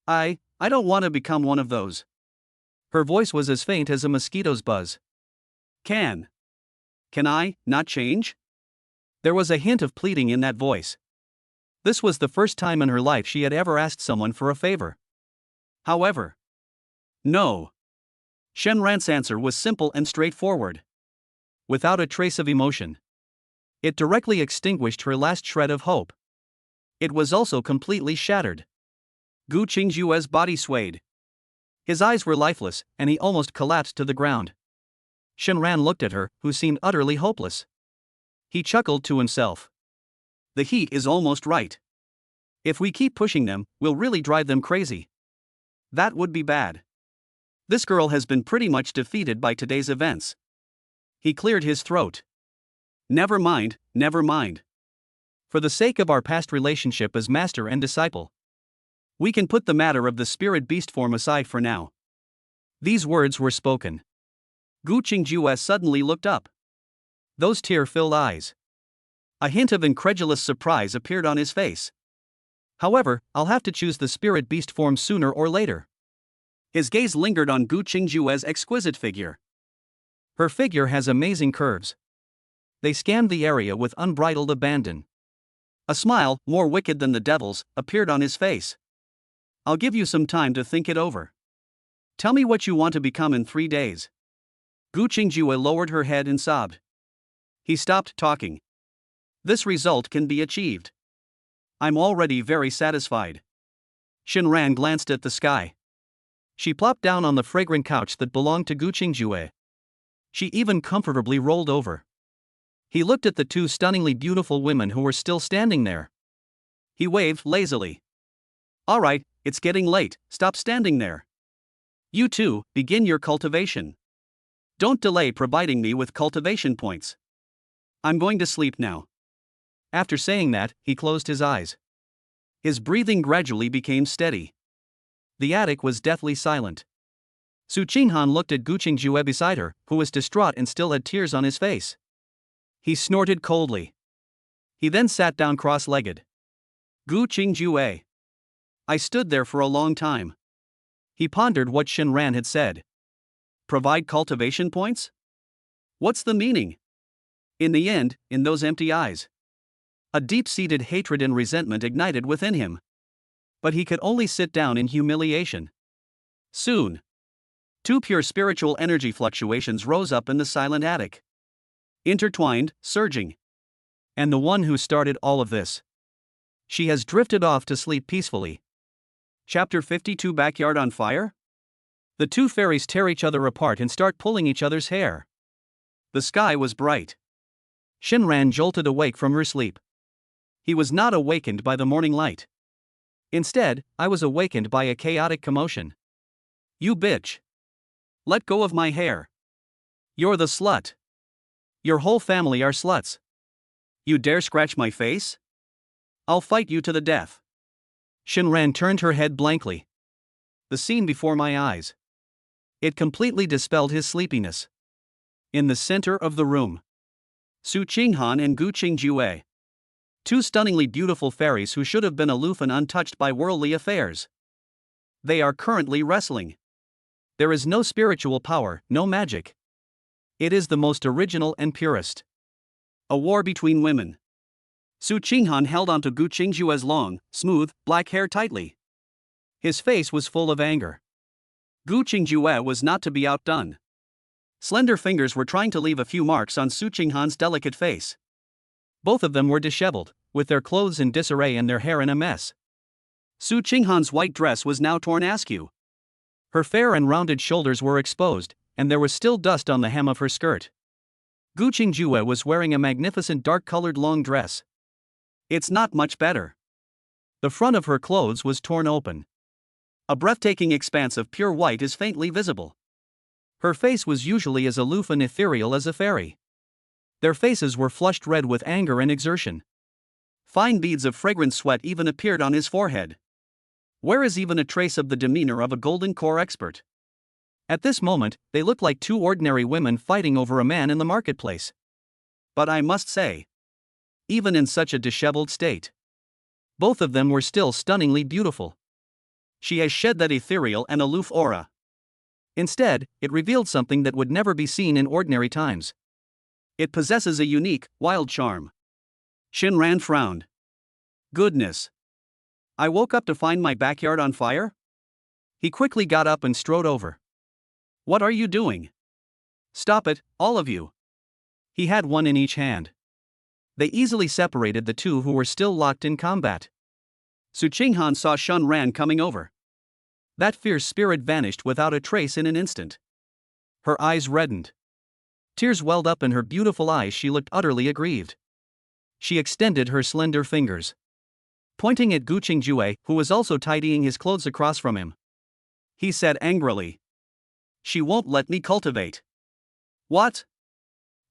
I don't want to become one of those. Her voice was as faint as a mosquito's buzz. Can I not change? There was a hint of pleading in that voice. This was the first time in her life she had ever asked someone for a favor. However, no. Shenran's answer was simple and straightforward. Without a trace of emotion. It directly extinguished her last shred of hope. It was also completely shattered. Gu Qingjue's body swayed. His eyes were lifeless, and he almost collapsed to the ground. Shenran looked at her, who seemed utterly hopeless. He chuckled to himself. The heat is almost right. If we keep pushing them, we'll really drive them crazy. That would be bad. This girl has been pretty much defeated by today's events. He cleared his throat. Never mind, never mind. For the sake of our past relationship as master and disciple, we can put the matter of the spirit beast form aside for now. These words were spoken. Gu Qingjue suddenly looked up. Those tear-filled eyes. A hint of incredulous surprise appeared on his face. However, I'll have to choose the spirit beast form sooner or later. His gaze lingered on Gu Qingjue's exquisite figure. Her figure has amazing curves. They scanned the area with unbridled abandon. A smile, more wicked than the devil's, appeared on his face. I'll give you some time to think it over. Tell me what you want to become in 3 days. Gu Qingjue lowered her head and sobbed. He stopped talking. This result can be achieved. I'm already very satisfied. Shenran glanced at the sky. She plopped down on the fragrant couch that belonged to Gu Qingjue. She even comfortably rolled over. He looked at the two stunningly beautiful women who were still standing there. He waved lazily. All right, it's getting late, stop standing there. You two, begin your cultivation. Don't delay providing me with cultivation points. I'm going to sleep now. After saying that, he closed his eyes. His breathing gradually became steady. The attic was deathly silent. Su Qinghan looked at Gu Qingjue beside her, who was distraught and still had tears on his face. He snorted coldly. He then sat down cross-legged. Gu Qingjue. I stood there for a long time. He pondered what Shenran had said. Provide cultivation points? What's the meaning? In the end, in those empty eyes, a deep-seated hatred and resentment ignited within him. But he could only sit down in humiliation. Soon, two pure spiritual energy fluctuations rose up in the silent attic. Intertwined, surging. And the one who started all of this. She has drifted off to sleep peacefully. Chapter 52 Backyard on Fire? The two fairies tear each other apart and start pulling each other's hair. The sky was bright. Shenran jolted awake from her sleep. He was not awakened by the morning light. Instead, I was awakened by a chaotic commotion. You bitch. Let go of my hair. You're the slut. Your whole family are sluts. You dare scratch my face? I'll fight you to the death. Shenran turned her head blankly. The scene before my eyes. It completely dispelled his sleepiness. In the center of the room, Su Qinghan and Gu Qingjue. Two stunningly beautiful fairies who should have been aloof and untouched by worldly affairs. They are currently wrestling. There is no spiritual power, no magic. It is the most original and purest. A war between women. Su Qinghan held onto Gu Qingjue's long, smooth, black hair tightly. His face was full of anger. Gu Qingjue was not to be outdone. Slender fingers were trying to leave a few marks on Su Qinghan's delicate face. Both of them were disheveled, with their clothes in disarray and their hair in a mess. Su Qinghan's white dress was now torn askew. Her fair and rounded shoulders were exposed, and there was still dust on the hem of her skirt. Gu Qingjue was wearing a magnificent dark-colored long dress. It's not much better. The front of her clothes was torn open. A breathtaking expanse of pure white is faintly visible. Her face was usually as aloof and ethereal as a fairy. Their faces were flushed red with anger and exertion. Fine beads of fragrant sweat even appeared on his forehead. Where is even a trace of the demeanor of a golden core expert? At this moment, they looked like two ordinary women fighting over a man in the marketplace. But I must say, even in such a disheveled state, both of them were still stunningly beautiful. She has shed that ethereal and aloof aura. Instead, it revealed something that would never be seen in ordinary times. It possesses a unique, wild charm. Shinran frowned. Goodness. I woke up to find my backyard on fire? He quickly got up and strode over. What are you doing? Stop it, all of you. He had one in each hand. They easily separated the two who were still locked in combat. Su Qinghan saw Shinran coming over. That fierce spirit vanished without a trace in an instant. Her eyes reddened. Tears welled up in her beautiful eyes. She looked utterly aggrieved. She extended her slender fingers, pointing at Gu Qingjue, who was also tidying his clothes across from him. He said angrily, "She won't let me cultivate." What?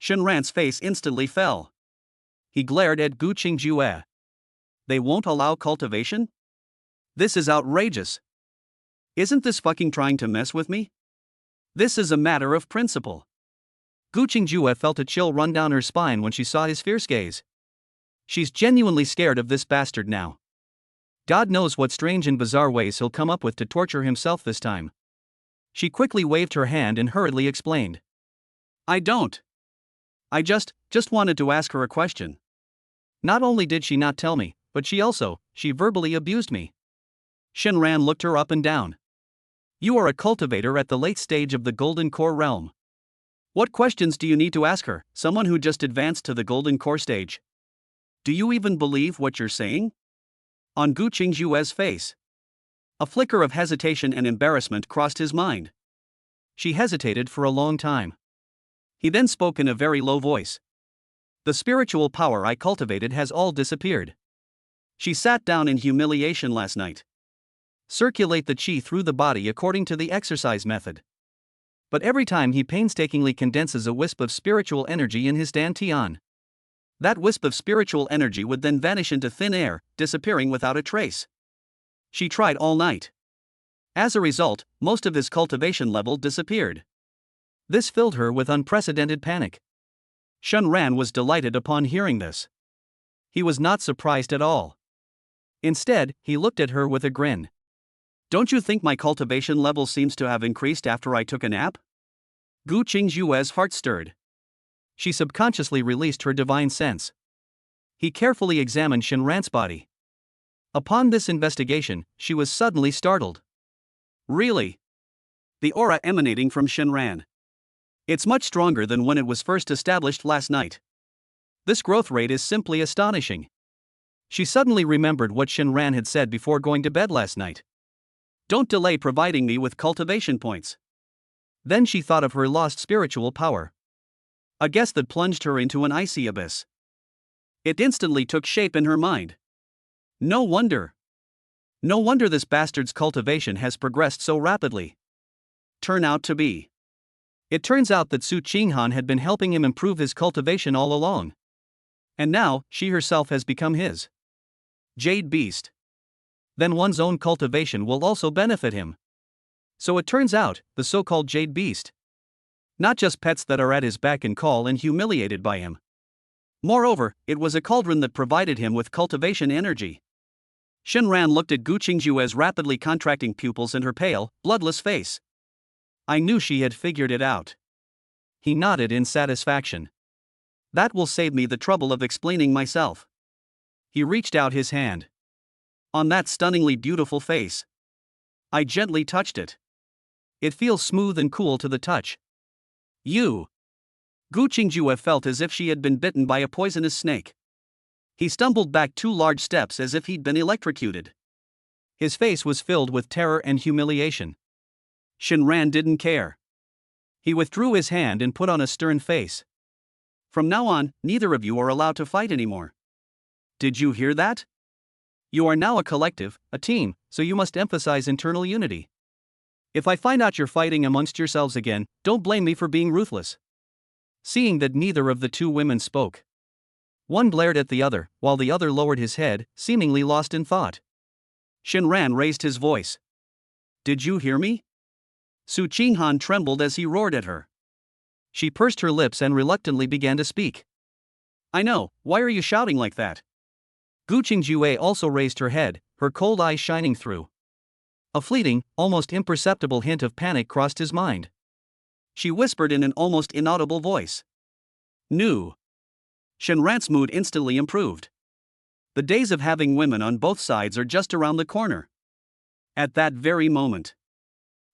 Shinran's face instantly fell. He glared at Gu Qingjue. They won't allow cultivation? This is outrageous. Isn't this fucking trying to mess with me? This is a matter of principle. Gu Qingjue felt a chill run down her spine when she saw his fierce gaze. She's genuinely scared of this bastard now. God knows what strange and bizarre ways he'll come up with to torture himself this time. She quickly waved her hand and hurriedly explained. I just wanted to ask her a question. Not only did she not tell me, but she verbally abused me. Shinran looked her up and down. You are a cultivator at the late stage of the Golden Core realm. What questions do you need to ask her, someone who just advanced to the Golden Core stage? Do you even believe what you're saying? On Gu Qingjue's face, a flicker of hesitation and embarrassment crossed his mind. She hesitated for a long time. He then spoke in a very low voice. The spiritual power I cultivated has all disappeared. She sat down in humiliation last night. Circulate the qi through the body according to the exercise method. But every time he painstakingly condenses a wisp of spiritual energy in his dantian. That wisp of spiritual energy would then vanish into thin air, disappearing without a trace. She tried all night. As a result, most of his cultivation level disappeared. This filled her with unprecedented panic. Shinran was delighted upon hearing this. He was not surprised at all. Instead, he looked at her with a grin. Don't you think my cultivation level seems to have increased after I took a nap? Gu Qingjue's heart stirred. She subconsciously released her divine sense. He carefully examined Shinran's body. Upon this investigation, she was suddenly startled. Really? The aura emanating from Shinran. It's much stronger than when it was first established last night. This growth rate is simply astonishing. She suddenly remembered what Shinran had said before going to bed last night. Don't delay providing me with cultivation points. Then she thought of her lost spiritual power. A guess that plunged her into an icy abyss. It instantly took shape in her mind. No wonder this bastard's cultivation has progressed so rapidly. It turns out that Su Qinghan had been helping him improve his cultivation all along. And now, she herself has become his Jade Beast. Then one's own cultivation will also benefit him. So it turns out, the so-called Jade Beast. Not just pets that are at his beck and call and humiliated by him. Moreover, it was a cauldron that provided him with cultivation energy. Shinran looked at Gu Qingjue's rapidly contracting pupils and her pale, bloodless face. I knew she had figured it out. He nodded in satisfaction. That will save me the trouble of explaining myself. He reached out his hand. On that stunningly beautiful face. I gently touched it. It feels smooth and cool to the touch. You. Gu Qingjue felt as if she had been bitten by a poisonous snake. He stumbled back 2 large steps as if he'd been electrocuted. His face was filled with terror and humiliation. Shinran didn't care. He withdrew his hand and put on a stern face. From now on, neither of you are allowed to fight anymore. Did you hear that? You are now a collective, a team, so you must emphasize internal unity. If I find out you're fighting amongst yourselves again, don't blame me for being ruthless. Seeing that neither of the 2 women spoke. One glared at the other, while the other lowered his head, seemingly lost in thought. Shinran raised his voice. Did you hear me? Su Qinghan trembled as he roared at her. She pursed her lips and reluctantly began to speak. I know, why are you shouting like that? Gu Qingjue also raised her head, her cold eyes shining through. A fleeting, almost imperceptible hint of panic crossed his mind. She whispered in an almost inaudible voice. "Nu." Shenran's mood instantly improved. The days of having women on both sides are just around the corner. At that very moment.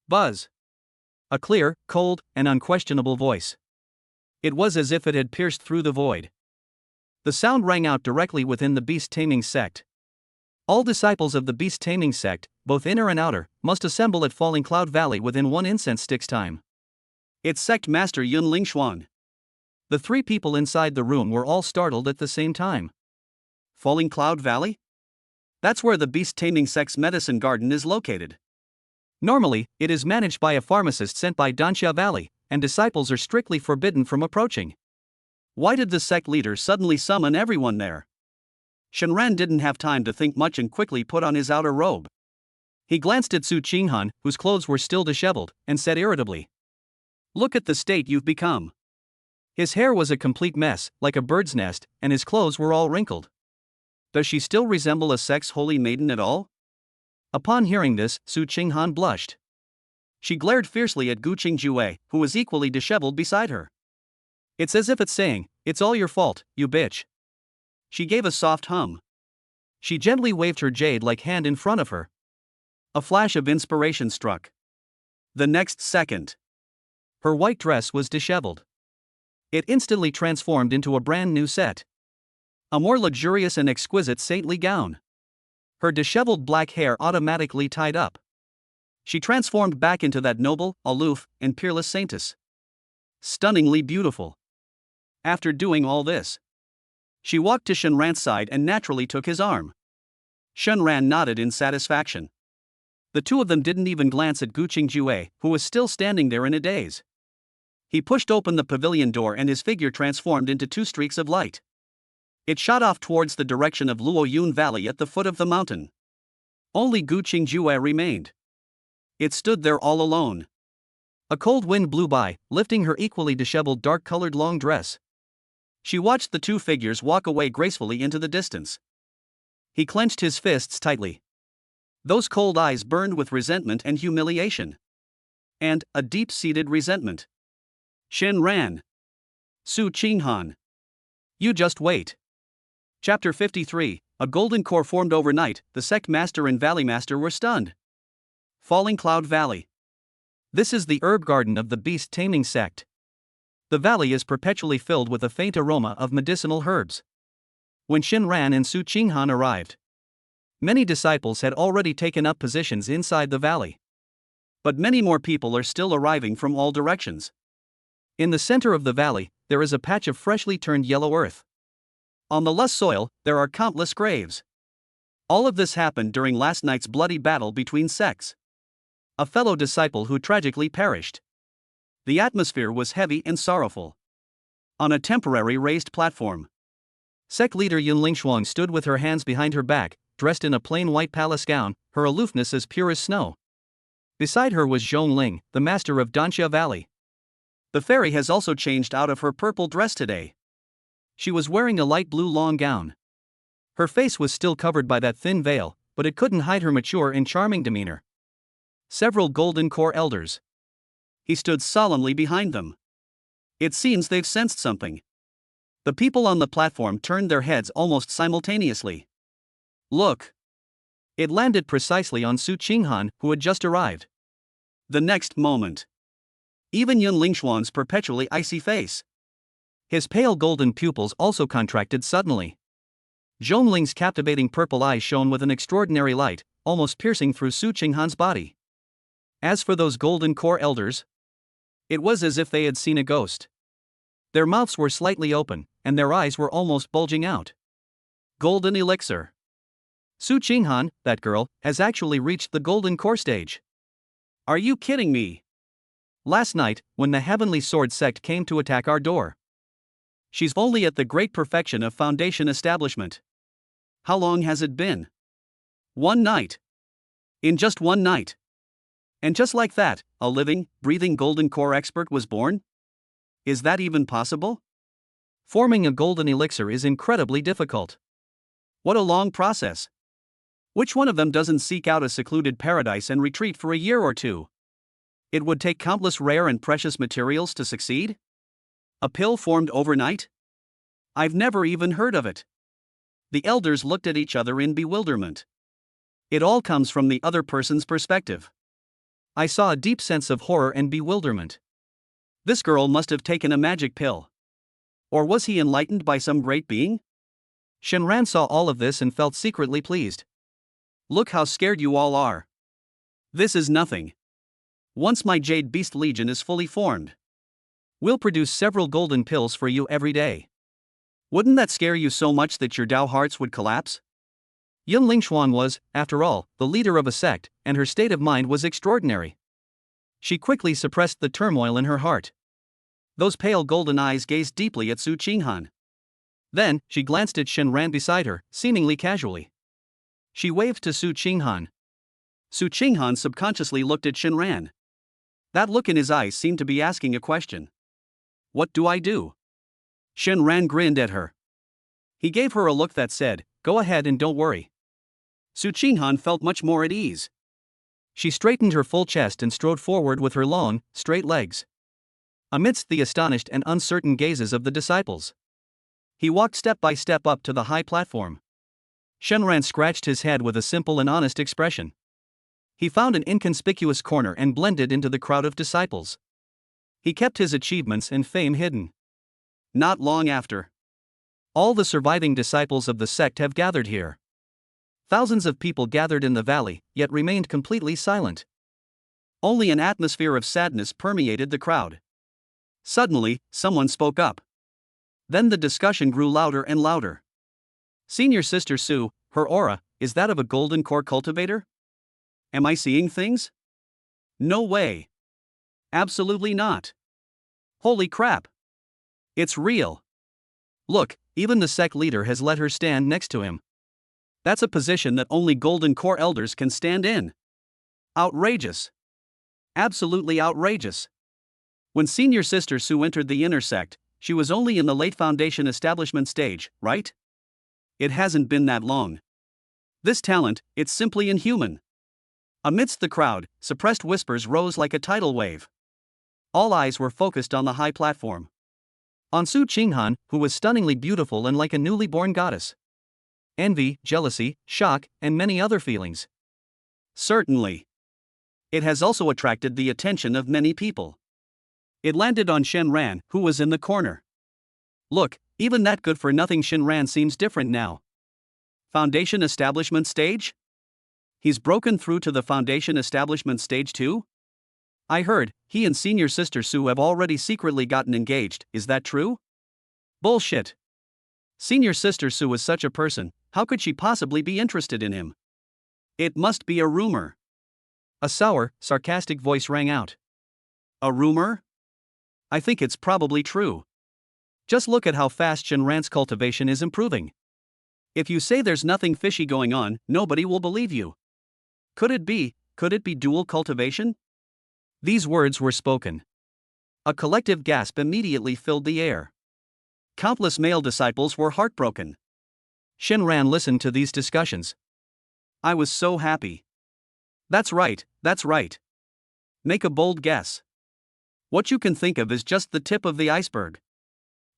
Buzz. A clear, cold, and unquestionable voice. It was as if it had pierced through the void. The sound rang out directly within the beast-taming sect. All disciples of the beast-taming sect, both inner and outer, must assemble at Falling Cloud Valley within one incense stick's time. It's sect master Yun Lingshuang. The three people inside the room were all startled at the same time. Falling Cloud Valley? That's where the beast-taming sect's medicine garden is located. Normally, it is managed by a pharmacist sent by Danxia Valley, and disciples are strictly forbidden from approaching. Why did the sect leader suddenly summon everyone there? Shenran didn't have time to think much and quickly put on his outer robe. He glanced at Su Qinghan, whose clothes were still disheveled, and said irritably, "Look at the state you've become." His hair was a complete mess, like a bird's nest, and his clothes were all wrinkled. Does she still resemble a sect's holy maiden at all? Upon hearing this, Su Qinghan blushed. She glared fiercely at Gu Qingjue, who was equally disheveled beside her. It's as if it's saying, "It's all your fault, you bitch." She gave a soft hum. She gently waved her jade-like hand in front of her. A flash of inspiration struck. The next second, her white dress was disheveled. It instantly transformed into a brand new set. A more luxurious and exquisite saintly gown. Her disheveled black hair automatically tied up. She transformed back into that noble, aloof, and peerless saintess. Stunningly beautiful. After doing all this, she walked to Shenran's side and naturally took his arm. Shenran nodded in satisfaction. The two of them didn't even glance at Gu Qingjue, who was still standing there in a daze. He pushed open the pavilion door and his figure transformed into two streaks of light. It shot off towards the direction of Luoyun Valley at the foot of the mountain. Only Gu Qingjue remained. It stood there all alone. A cold wind blew by, lifting her equally disheveled dark-colored long dress. She watched the two figures walk away gracefully into the distance. He clenched his fists tightly. Those cold eyes burned with resentment and humiliation. And a deep-seated resentment. Shenran. Su Qinghan. You just wait. Chapter 53, a golden core formed overnight, the sect master and valley master were stunned. Falling Cloud Valley. This is the herb garden of the beast-taming sect. The valley is perpetually filled with a faint aroma of medicinal herbs. When Shenran and Su Qinghan arrived, many disciples had already taken up positions inside the valley. But many more people are still arriving from all directions. In the center of the valley, there is a patch of freshly turned yellow earth. On the lush soil, there are countless graves. All of this happened during last night's bloody battle between sects. A fellow disciple who tragically perished. The atmosphere was heavy and sorrowful. On a temporary raised platform, sect leader Yun Lingshuang stood with her hands behind her back, dressed in a plain white palace gown, her aloofness as pure as snow. Beside her was Zhongling, the master of Danxia Valley. The fairy has also changed out of her purple dress today. She was wearing a light blue long gown. Her face was still covered by that thin veil, but it couldn't hide her mature and charming demeanor. Several golden core elders. He stood solemnly behind them. It seems they've sensed something. The people on the platform turned their heads almost simultaneously. Look! It landed precisely on Su Qinghan, who had just arrived. The next moment, even Yun Lingshuang's perpetually icy face. His pale golden pupils also contracted suddenly. Zhongling's captivating purple eyes shone with an extraordinary light, almost piercing through Su Qinghan's body. As for those golden core elders, it was as if they had seen a ghost. Their mouths were slightly open, and their eyes were almost bulging out. Golden elixir. Su Qinghan, that girl, has actually reached the golden core stage. Are you kidding me? Last night, when the Heavenly Sword sect came to attack our door, she's only at the great perfection of foundation establishment. How long has it been? One night. In just one night. And just like that, a living, breathing golden core expert was born? Is that even possible? Forming a golden elixir is incredibly difficult. What a long process. Which one of them doesn't seek out a secluded paradise and retreat for a year or two? It would take countless rare and precious materials to succeed? A pill formed overnight? I've never even heard of it. The elders looked at each other in bewilderment. It all comes from the other person's perspective. I saw a deep sense of horror and bewilderment. This girl must have taken a magic pill. Or was he enlightened by some great being? Shenran saw all of this and felt secretly pleased. Look how scared you all are. This is nothing. Once my Jade Beast Legion is fully formed, we'll produce several golden pills for you every day. Wouldn't that scare you so much that your Dao hearts would collapse? Yun Lingshuan was, after all, the leader of a sect, and her state of mind was extraordinary. She quickly suppressed the turmoil in her heart. Those pale golden eyes gazed deeply at Su Qinghan. Then, she glanced at Shenran beside her, seemingly casually. She waved to Su Qinghan. Su Qinghan subconsciously looked at Shenran. That look in his eyes seemed to be asking a question. What do I do? Shenran grinned at her. He gave her a look that said, go ahead and don't worry. Su Qinghan felt much more at ease. She straightened her full chest and strode forward with her long, straight legs. Amidst the astonished and uncertain gazes of the disciples, he walked step by step up to the high platform. Shenran scratched his head with a simple and honest expression. He found an inconspicuous corner and blended into the crowd of disciples. He kept his achievements and fame hidden. Not long after, all the surviving disciples of the sect have gathered here. Thousands of people gathered in the valley, yet remained completely silent. Only an atmosphere of sadness permeated the crowd. Suddenly, someone spoke up. Then the discussion grew louder and louder. Senior Sister Su, her aura, is that of a golden core cultivator? Am I seeing things? No way. Absolutely not. Holy crap. It's real. Look, even the sect leader has let her stand next to him. That's a position that only golden core elders can stand in. Outrageous. Absolutely outrageous. When Senior Sister Su entered the inner sect, she was only in the late foundation establishment stage, right? It hasn't been that long. This talent, it's simply inhuman. Amidst the crowd, suppressed whispers rose like a tidal wave. All eyes were focused on the high platform. On Su Qinghan, who was stunningly beautiful and like a newly born goddess. Envy, jealousy, shock, and many other feelings. Certainly. It has also attracted the attention of many people. It landed on Shenran, who was in the corner. Look, even that good-for-nothing Shenran seems different now. Foundation establishment stage? He's broken through to the foundation establishment stage too? I heard, he and Senior Sister Su have already secretly gotten engaged, is that true? Bullshit. Senior Sister Su is such a person, how could she possibly be interested in him? It must be a rumor. A sour, sarcastic voice rang out. A rumor? I think it's probably true. Just look at how fast Shenran's cultivation is improving. If you say there's nothing fishy going on, nobody will believe you. Could it be dual cultivation? These words were spoken. A collective gasp immediately filled the air. Countless male disciples were heartbroken. Shenran listened to these discussions. I was so happy. That's right. Make a bold guess. What you can think of is just the tip of the iceberg.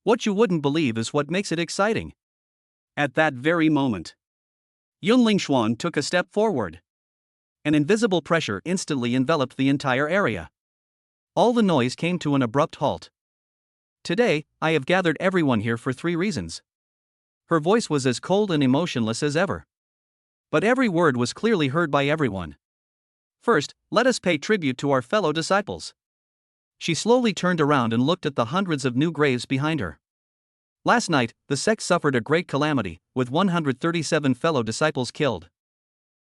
What you wouldn't believe is what makes it exciting. At that very moment, Yun Lingshuan took a step forward. An invisible pressure instantly enveloped the entire area. All the noise came to an abrupt halt. Today, I have gathered everyone here for 3 reasons. Her voice was as cold and emotionless as ever. But every word was clearly heard by everyone. First, let us pay tribute to our fellow disciples. She slowly turned around and looked at the hundreds of new graves behind her. Last night, the sect suffered a great calamity, with 137 fellow disciples killed.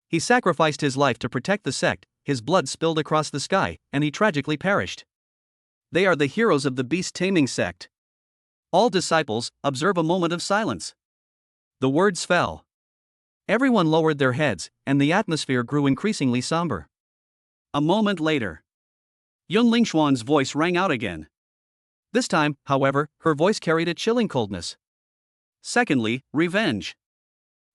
He sacrificed his life to protect the sect, his blood spilled across the sky, and he tragically perished. They are the heroes of the beast-taming sect. All disciples, observe a moment of silence. The words fell. Everyone lowered their heads, and the atmosphere grew increasingly somber. A moment later, Yun Lingshuan's voice rang out again. This time, however, her voice carried a chilling coldness. Secondly, revenge.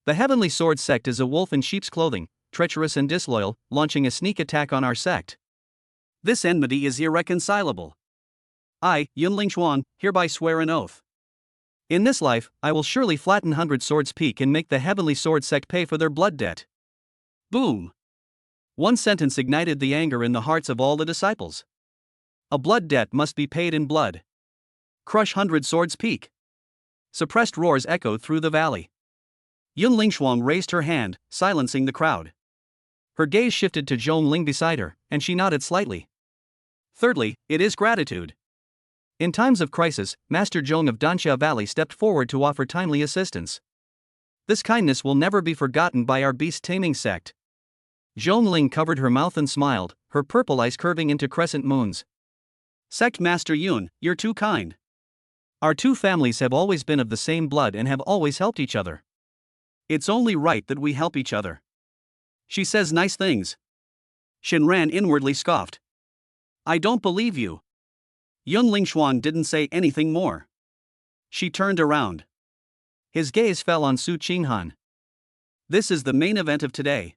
The Heavenly Sword sect is a wolf in sheep's clothing, treacherous and disloyal, launching a sneak attack on our sect. This enmity is irreconcilable. I, Yunling Xuan, hereby swear an oath. In this life, I will surely flatten 100 Swords Peak and make the Heavenly Sword sect pay for their blood debt. Boom! One sentence ignited the anger in the hearts of all the disciples. A blood debt must be paid in blood. Crush 100 Swords Peak. Suppressed roars echoed through the valley. Yunling Xuan raised her hand, silencing the crowd. Her gaze shifted to Zhong Ling beside her, and she nodded slightly. Thirdly, it is gratitude. In times of crisis, Master Zhong of Danxia Valley stepped forward to offer timely assistance. This kindness will never be forgotten by our beast-taming sect. Zhong Ling covered her mouth and smiled, her purple eyes curving into crescent moons. Sect Master Yun, you're too kind. Our two families have always been of the same blood and have always helped each other. It's only right that we help each other. She says nice things. Shinran inwardly scoffed. I don't believe you. Yunling Xuan didn't say anything more. She turned around. His gaze fell on Su Qinghan. This is the main event of today.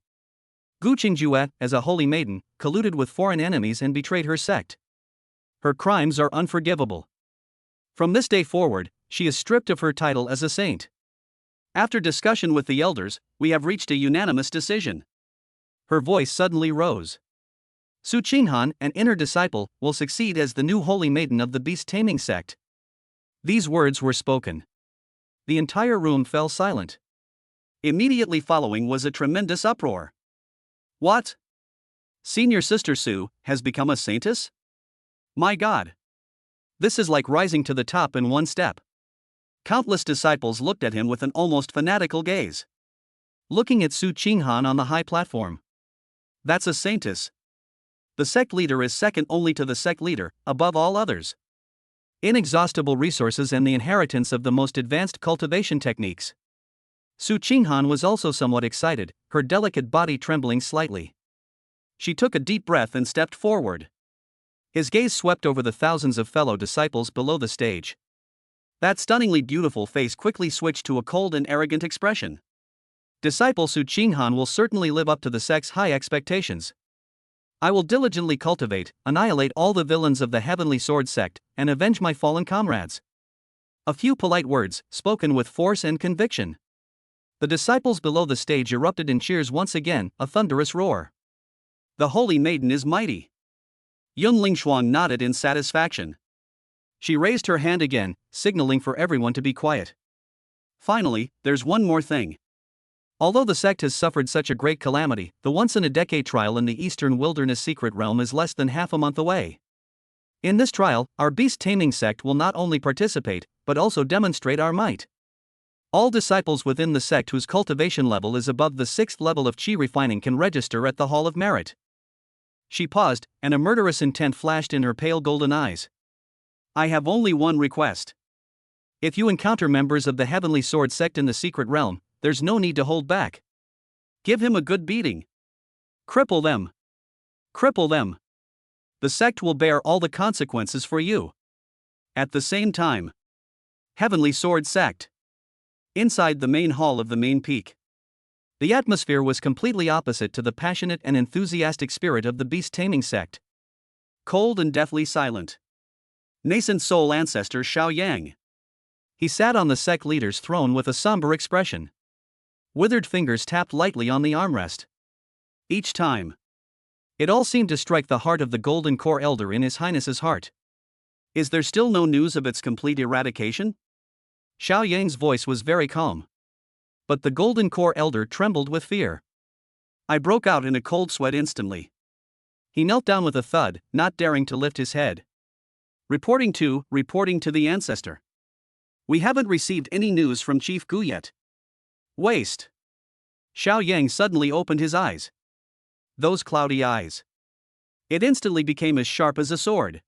Gu Qingjue, as a holy maiden, colluded with foreign enemies and betrayed her sect. Her crimes are unforgivable. From this day forward, she is stripped of her title as a saint. After discussion with the elders, we have reached a unanimous decision. Her voice suddenly rose. Su Qinghan, an inner disciple, will succeed as the new holy maiden of the beast-taming sect. These words were spoken. The entire room fell silent. Immediately following was a tremendous uproar. What? Senior Sister Su has become a saintess? My God! This is like rising to the top in one step. Countless disciples looked at him with an almost fanatical gaze. Looking at Su Qinghan on the high platform. That's a saintess. The sect leader is second only to the sect leader, above all others. Inexhaustible resources and the inheritance of the most advanced cultivation techniques. Su Qinghan was also somewhat excited, her delicate body trembling slightly. She took a deep breath and stepped forward. His gaze swept over the thousands of fellow disciples below the stage. That stunningly beautiful face quickly switched to a cold and arrogant expression. Disciple Su Qinghan will certainly live up to the sect's high expectations. I will diligently cultivate, annihilate all the villains of the Heavenly Sword sect, and avenge my fallen comrades. A few polite words, spoken with force and conviction. The disciples below the stage erupted in cheers once again, a thunderous roar. The Holy Maiden is mighty. Yunling Xuan nodded in satisfaction. She raised her hand again, signaling for everyone to be quiet. Finally, there's one more thing. Although the sect has suffered such a great calamity, the once-in-a-decade trial in the Eastern Wilderness Secret Realm is less than half a month away. In this trial, our beast-taming sect will not only participate, but also demonstrate our might. All disciples within the sect whose cultivation level is above the 6th level of Qi refining can register at the Hall of Merit. She paused, and a murderous intent flashed in her pale golden eyes. I have only one request. If you encounter members of the Heavenly Sword sect in the secret realm, there's no need to hold back. Give him a good beating. Cripple them. Cripple them. The sect will bear all the consequences for you. At the same time. Heavenly Sword sect. Inside the main hall of the main peak. The atmosphere was completely opposite to the passionate and enthusiastic spirit of the beast-taming sect. Cold and deathly silent. Nascent soul ancestor Xiao Yang. He sat on the sect leader's throne with a somber expression. Withered fingers tapped lightly on the armrest. Each time. It all seemed to strike the heart of the Golden Core Elder in His Highness's heart. Is there still no news of its complete eradication? Xiao Yang's voice was very calm. But the Golden Core Elder trembled with fear. I broke out in a cold sweat instantly. He knelt down with a thud, not daring to lift his head. Reporting to the ancestor. We haven't received any news from Chief Gu yet. Waste. Xiao Yang suddenly opened his eyes. Those cloudy eyes. It instantly became as sharp as a sword.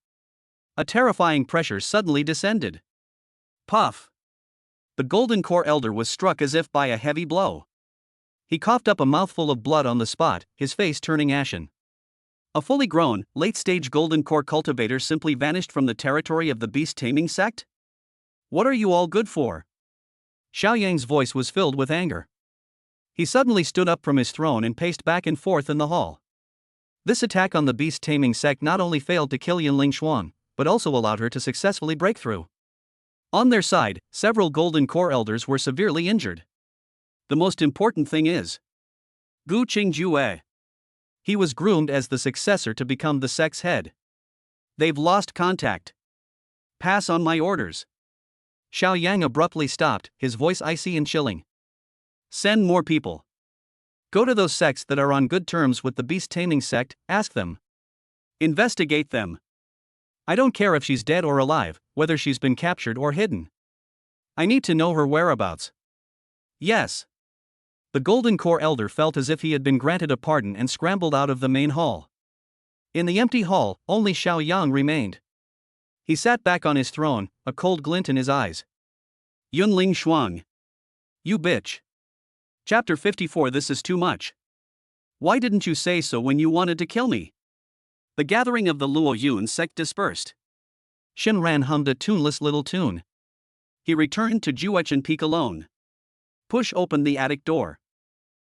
A terrifying pressure suddenly descended. Puff. The Golden Core Elder was struck as if by a heavy blow. He coughed up a mouthful of blood on the spot, his face turning ashen. A fully grown, late-stage Golden Core cultivator simply vanished from the territory of the beast-taming sect? What are you all good for? Xiao Yang's voice was filled with anger. He suddenly stood up from his throne and paced back and forth in the hall. This attack on the beast-taming sect not only failed to kill Yunling Xuan, but also allowed her to successfully break through. On their side, several Golden Core elders were severely injured. The most important thing is Gu Qingjue. He was groomed as the successor to become the sect's head. They've lost contact. Pass on my orders. Xiao Yang abruptly stopped, his voice icy and chilling. Send more people. Go to those sects that are on good terms with the beast-taming sect, ask them. Investigate them. I don't care if she's dead or alive, whether she's been captured or hidden. I need to know her whereabouts. Yes. The Golden Core elder felt as if he had been granted a pardon and scrambled out of the main hall. In the empty hall, only Xiao Yang remained. He sat back on his throne, a cold glint in his eyes. Yunling Xuan. You bitch. Chapter 54. This is too much. Why didn't you say so when you wanted to kill me? The gathering of the Luo Yun sect dispersed. Shinran hummed a tuneless little tune. He returned to Juechen Peak alone. Push open the attic door.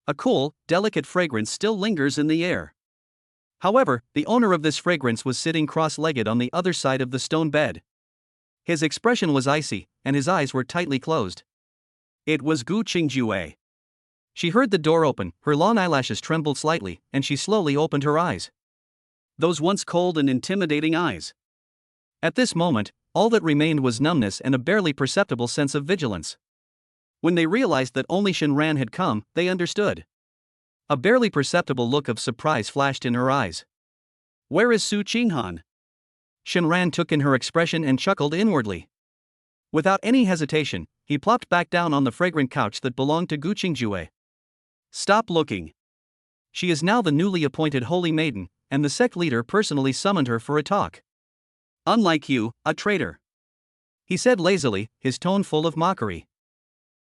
A cool, delicate fragrance still lingers in the air. However, the owner of this fragrance was sitting cross-legged on the other side of the stone bed. His expression was icy, and his eyes were tightly closed. It was Gu Qingjue. She heard the door open, her long eyelashes trembled slightly, and she slowly opened her eyes. Those once cold and intimidating eyes. At this moment, all that remained was numbness and a barely perceptible sense of vigilance. When they realized that only Shinran had come, they understood. A barely perceptible look of surprise flashed in her eyes. Where is Su Qinghan? Shinran took in her expression and chuckled inwardly. Without any hesitation, he plopped back down on the fragrant couch that belonged to Gu Qingjue. Stop looking. She is now the newly appointed Holy Maiden, and the sect leader personally summoned her for a talk. Unlike you, a traitor. He said lazily, his tone full of mockery.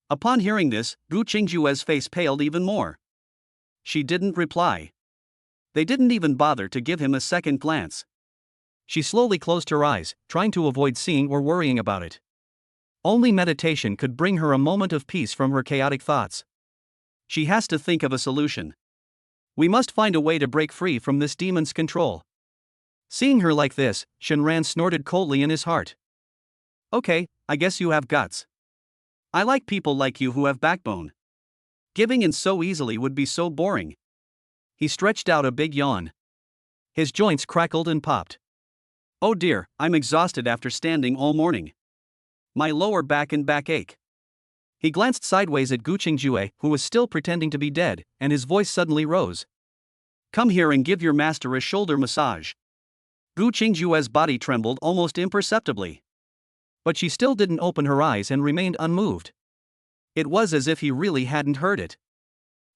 Upon hearing this, Gu Qingjue's face paled even more. She didn't reply. They didn't even bother to give him a second glance. She slowly closed her eyes, trying to avoid seeing or worrying about it. Only meditation could bring her a moment of peace from her chaotic thoughts. She has to think of a solution. We must find a way to break free from this demon's control. Seeing her like this, Shinran snorted coldly in his heart. Okay, I guess you have guts. I like people like you who have backbone. Giving in so easily would be so boring. He stretched out a big yawn. His joints crackled and popped. Oh dear, I'm exhausted after standing all morning. My lower back and back ache. He glanced sideways at Gu Qingjue, who was still pretending to be dead, and his voice suddenly rose. Come here and give your master a shoulder massage. Gu Qingjue's body trembled almost imperceptibly. But she still didn't open her eyes and remained unmoved. It was as if he really hadn't heard it.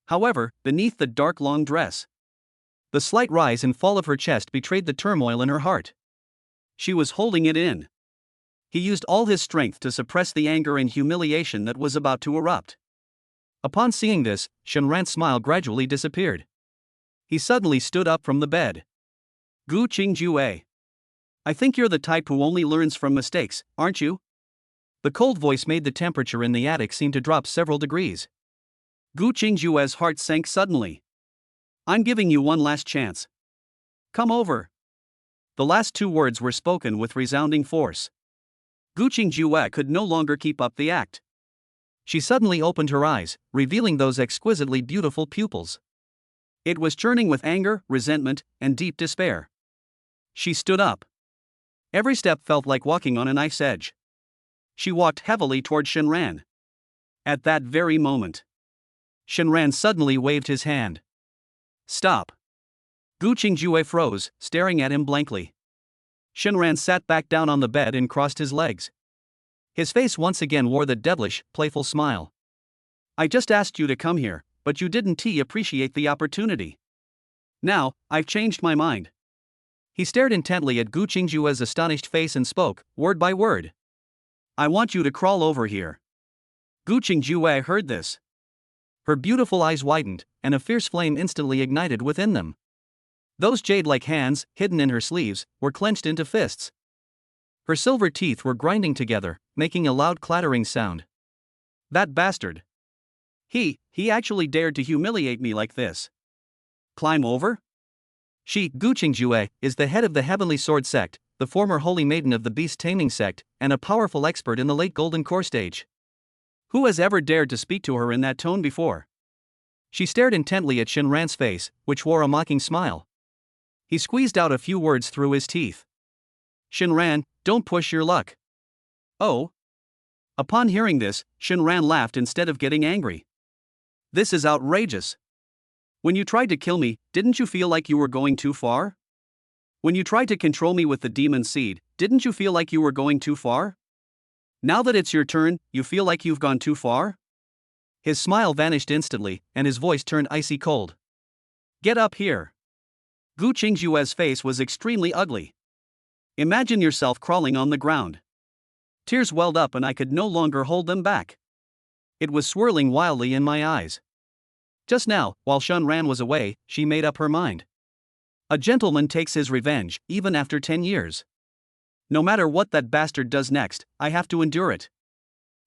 However, beneath the dark long dress, the slight rise and fall of her chest betrayed the turmoil in her heart. She was holding it in. He used all his strength to suppress the anger and humiliation that was about to erupt. Upon seeing this, Shinran's smile gradually disappeared. He suddenly stood up from the bed. Gu Qingjue. I think you're the type who only learns from mistakes, aren't you? The cold voice made the temperature in the attic seem to drop several degrees. Gu Qingjue's heart sank suddenly. I'm giving you one last chance. Come over. The last two words were spoken with resounding force. Gu Qingjue could no longer keep up the act. She suddenly opened her eyes, revealing those exquisitely beautiful pupils. It was churning with anger, resentment, and deep despair. She stood up. Every step felt like walking on a knife's edge. She walked heavily toward Shinran. At that very moment, Shinran suddenly waved his hand. Stop. Gu Qingjue froze, staring at him blankly. Shinran sat back down on the bed and crossed his legs. His face once again wore the devilish, playful smile. I just asked you to come here, but you didn't appreciate the opportunity. Now, I've changed my mind. He stared intently at Gu Qingjue's astonished face and spoke, word by word. I want you to crawl over here. Gu Qingjue heard this. Her beautiful eyes widened, and a fierce flame instantly ignited within them. Those jade-like hands, hidden in her sleeves, were clenched into fists. Her silver teeth were grinding together, making a loud clattering sound. That bastard. He actually dared to humiliate me like this. Climb over? Gu Qingjue is the head of the Heavenly Sword sect, the former holy maiden of the beast taming sect, and a powerful expert in the late Golden Core stage. Who has ever dared to speak to her in that tone before? She stared intently at Shinran's face, which wore a mocking smile. He squeezed out a few words through his teeth. Shinran, don't push your luck. Oh? Upon hearing this, Shinran laughed instead of getting angry. This is outrageous. When you tried to kill me, didn't you feel like you were going too far? When you tried to control me with the demon seed, didn't you feel like you were going too far? Now that it's your turn, you feel like you've gone too far? His smile vanished instantly, and his voice turned icy cold. Get up here. Gu Qingjue's face was extremely ugly. Imagine yourself crawling on the ground. Tears welled up and I could no longer hold them back. It was swirling wildly in my eyes. Just now, while Shinran was away, she made up her mind. A gentleman takes his revenge, even after 10 years. No matter what that bastard does next, I have to endure it.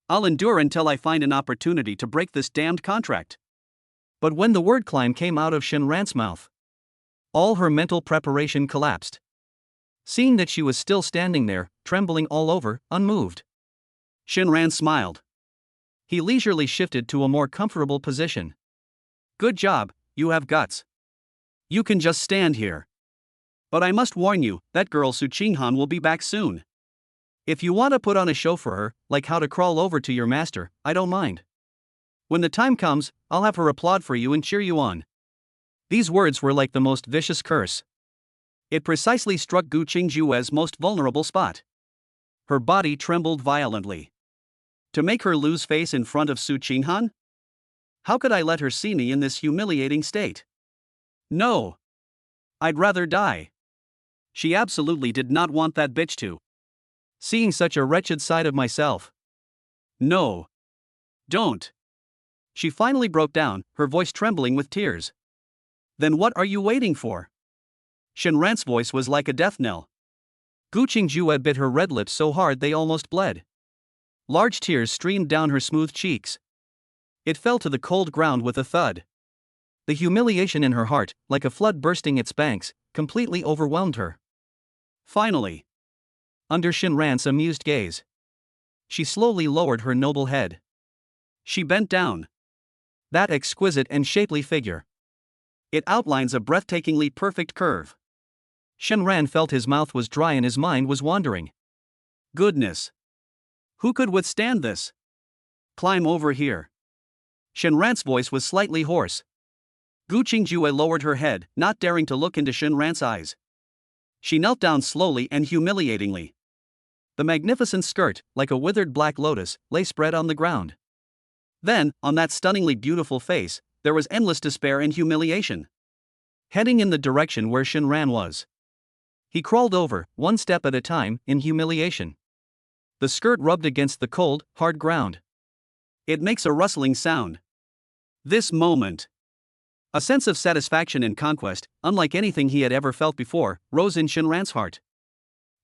I'll endure until I find an opportunity to break this damned contract. But when the word climb came out of Shinran's mouth, all her mental preparation collapsed. Seeing that she was still standing there, trembling all over, unmoved, Shinran smiled. He leisurely shifted to a more comfortable position. Good job, you have guts. You can just stand here. But I must warn you, that girl Su Qinghan will be back soon. If you want to put on a show for her, like how to crawl over to your master, I don't mind. When the time comes, I'll have her applaud for you and cheer you on. These words were like the most vicious curse. It precisely struck Gu Qingjue's most vulnerable spot. Her body trembled violently. To make her lose face in front of Su Qinghan? How could I let her see me in this humiliating state? No. I'd rather die. She absolutely did not want that bitch to. Seeing such a wretched side of myself. No. Don't. She finally broke down, her voice trembling with tears. Then what are you waiting for? Shinran's voice was like a death knell. Gu Qingjue bit her red lips so hard they almost bled. Large tears streamed down her smooth cheeks. It fell to the cold ground with a thud. The humiliation in her heart, like a flood bursting its banks, completely overwhelmed her. Finally, under Shinran's amused gaze, she slowly lowered her noble head. She bent down. That exquisite and shapely figure. It outlines a breathtakingly perfect curve. Shinran felt his mouth was dry and his mind was wandering. Goodness! Who could withstand this? Climb over here. Shinran's voice was slightly hoarse. Gu Qingjue lowered her head, not daring to look into Shinran's eyes. She knelt down slowly and humiliatingly. The magnificent skirt, like a withered black lotus, lay spread on the ground. Then, on that stunningly beautiful face, there was endless despair and humiliation. Heading in the direction where Shinran was, he crawled over, one step at a time, in humiliation. The skirt rubbed against the cold, hard ground. It makes a rustling sound. This moment. A sense of satisfaction and conquest, unlike anything he had ever felt before, rose in Shinran's heart.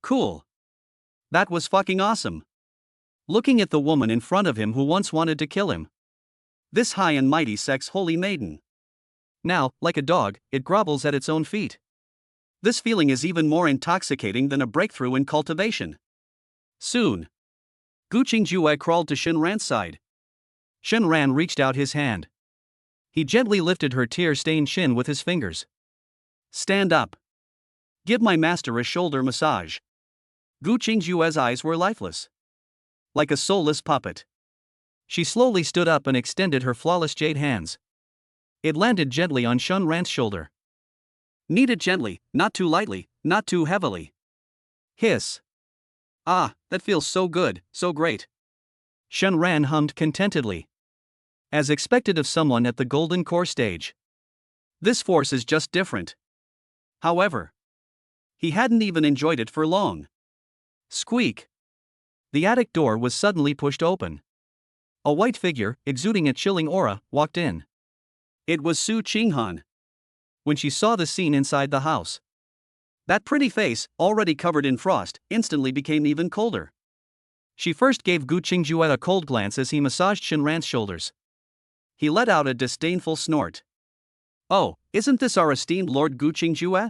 Cool. That was fucking awesome. Looking at the woman in front of him who once wanted to kill him. This high and mighty sex holy maiden. Now, like a dog, it grovels at its own feet. This feeling is even more intoxicating than a breakthrough in cultivation. Soon, Gu Qingjue crawled to Shinran's side. Shinran reached out his hand. He gently lifted her tear-stained shin with his fingers. Stand up. Give my master a shoulder massage. Gu Qingjue's eyes were lifeless. Like a soulless puppet. She slowly stood up and extended her flawless jade hands. It landed gently on Shinran's shoulder. Knead it gently, not too lightly, not too heavily. Hiss. Ah, that feels so good, so great. Shinran hummed contentedly. As expected of someone at the Golden Core stage. This force is just different. However, he hadn't even enjoyed it for long. Squeak. The attic door was suddenly pushed open. A white figure, exuding a chilling aura, walked in. It was Su Qinghan. When she saw the scene inside the house, that pretty face, already covered in frost, instantly became even colder. She first gave Gu Qingjue a cold glance as he massaged Shinran's shoulders. he let out a disdainful snort. Oh, isn't this our esteemed Lord Gu Qingjue?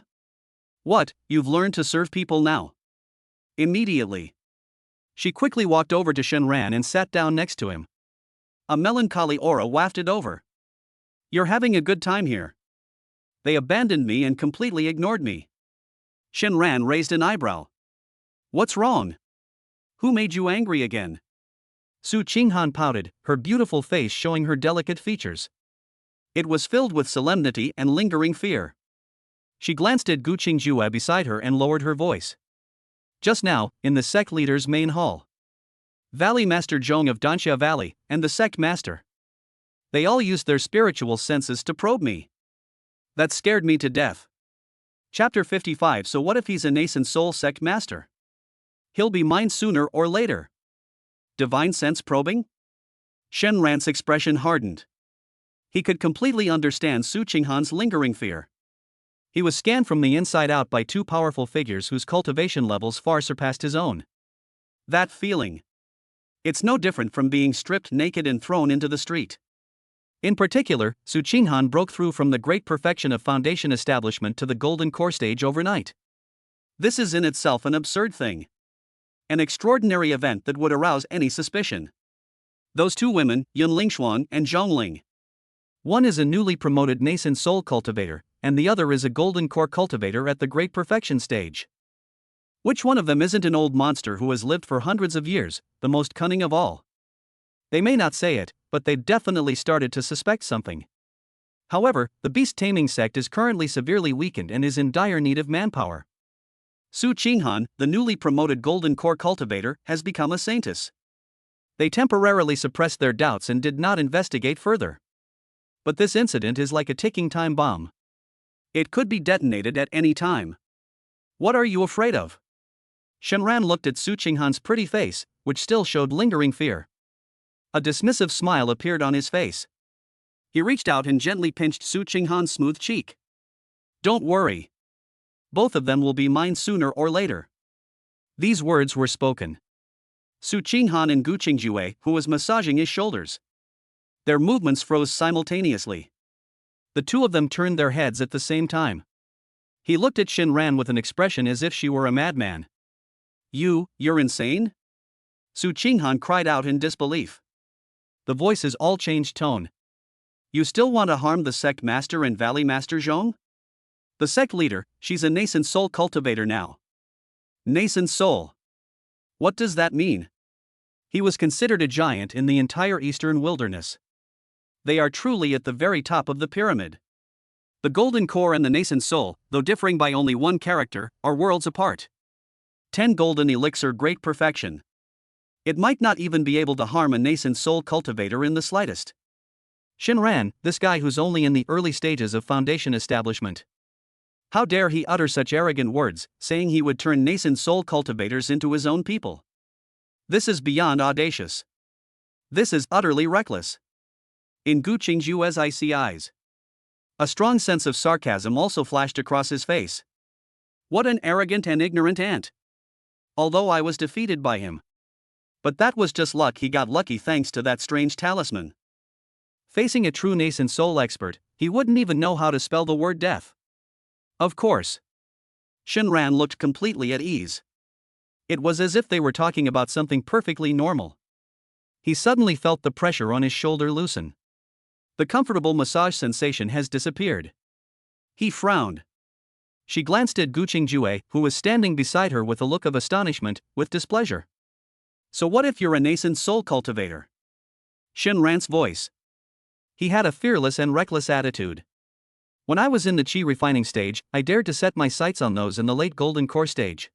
What, you've learned to serve people now? Immediately. She quickly walked over to Shenran and sat down next to him. A melancholy aura wafted over. You're having a good time here. They abandoned me and completely ignored me. Shenran raised an eyebrow. What's wrong? Who made you angry again? Su Qinghan pouted, her beautiful face showing her delicate features. It was filled with solemnity and lingering fear. She glanced at Gu Qingjue beside her and lowered her voice. Just now, in the sect leader's main hall. Valley Master Zhong of Danxia Valley, and the sect master. They all used their spiritual senses to probe me. That scared me to death. Chapter 55. So what if he's a nascent soul sect master? He'll be mine sooner or later. Divine sense probing? Shenran's expression hardened. He could completely understand Su Qinghan's lingering fear. He was scanned from the inside out by two powerful figures whose cultivation levels far surpassed his own. That feeling. It's no different from being stripped naked and thrown into the street. In particular, Su Qinghan broke through from the great perfection of foundation establishment to the golden core stage overnight. This is in itself an absurd thing. An extraordinary event that would arouse any suspicion. Those two women, Yun Lingxuan and Zhong Ling. One is a newly promoted nascent soul cultivator, and the other is a golden core cultivator at the great perfection stage. Which one of them isn't an old monster who has lived for hundreds of years, the most cunning of all? They may not say it, but they definitely started to suspect something. However, the beast taming sect is currently severely weakened and is in dire need of manpower. Su Qinghan, the newly promoted golden core cultivator, has become a saintess. They temporarily suppressed their doubts and did not investigate further. But this incident is like a ticking time bomb. It could be detonated at any time. What are you afraid of? Shenran looked at Su Qinghan's pretty face, which still showed lingering fear. A dismissive smile appeared on his face. He reached out and gently pinched Su Qinghan's smooth cheek. Don't worry. Both of them will be mine sooner or later. These words were spoken. Su Qinghan and Gu Qingjue, who was massaging his shoulders. Their movements froze simultaneously. The two of them turned their heads at the same time. He looked at Shenran with an expression as if she were a madman. You're insane? Su Qinghan cried out in disbelief. The voices all changed tone. You still want to harm the sect master and Valley Master Zhong? The sect leader, she's a nascent soul cultivator now. Nascent soul. What does that mean? He was considered a giant in the entire eastern wilderness. They are truly at the very top of the pyramid. The golden core and the nascent soul, though differing by only one character, are worlds apart. 10 golden elixir great perfection. It might not even be able to harm a nascent soul cultivator in the slightest. Shenran, this guy who's only in the early stages of foundation establishment. How dare he utter such arrogant words, saying he would turn nascent soul cultivators into his own people? This is beyond audacious. This is utterly reckless. In Gu Qingjue's icy eyes, a strong sense of sarcasm also flashed across his face. What an arrogant and ignorant ant! Although I was defeated by him. But that was just luck. He got lucky thanks to that strange talisman. Facing a true nascent soul expert, he wouldn't even know how to spell the word death. Of course. Shenran looked completely at ease. It was as if they were talking about something perfectly normal. He suddenly felt the pressure on his shoulder loosen. The comfortable massage sensation has disappeared. He frowned. She glanced at Gu Qingjue, who was standing beside her with a look of astonishment, with displeasure. So what if you're a nascent soul cultivator? Shenran's voice. He had a fearless and reckless attitude. When I was in the chi refining stage, I dared to set my sights on those in the late golden core stage.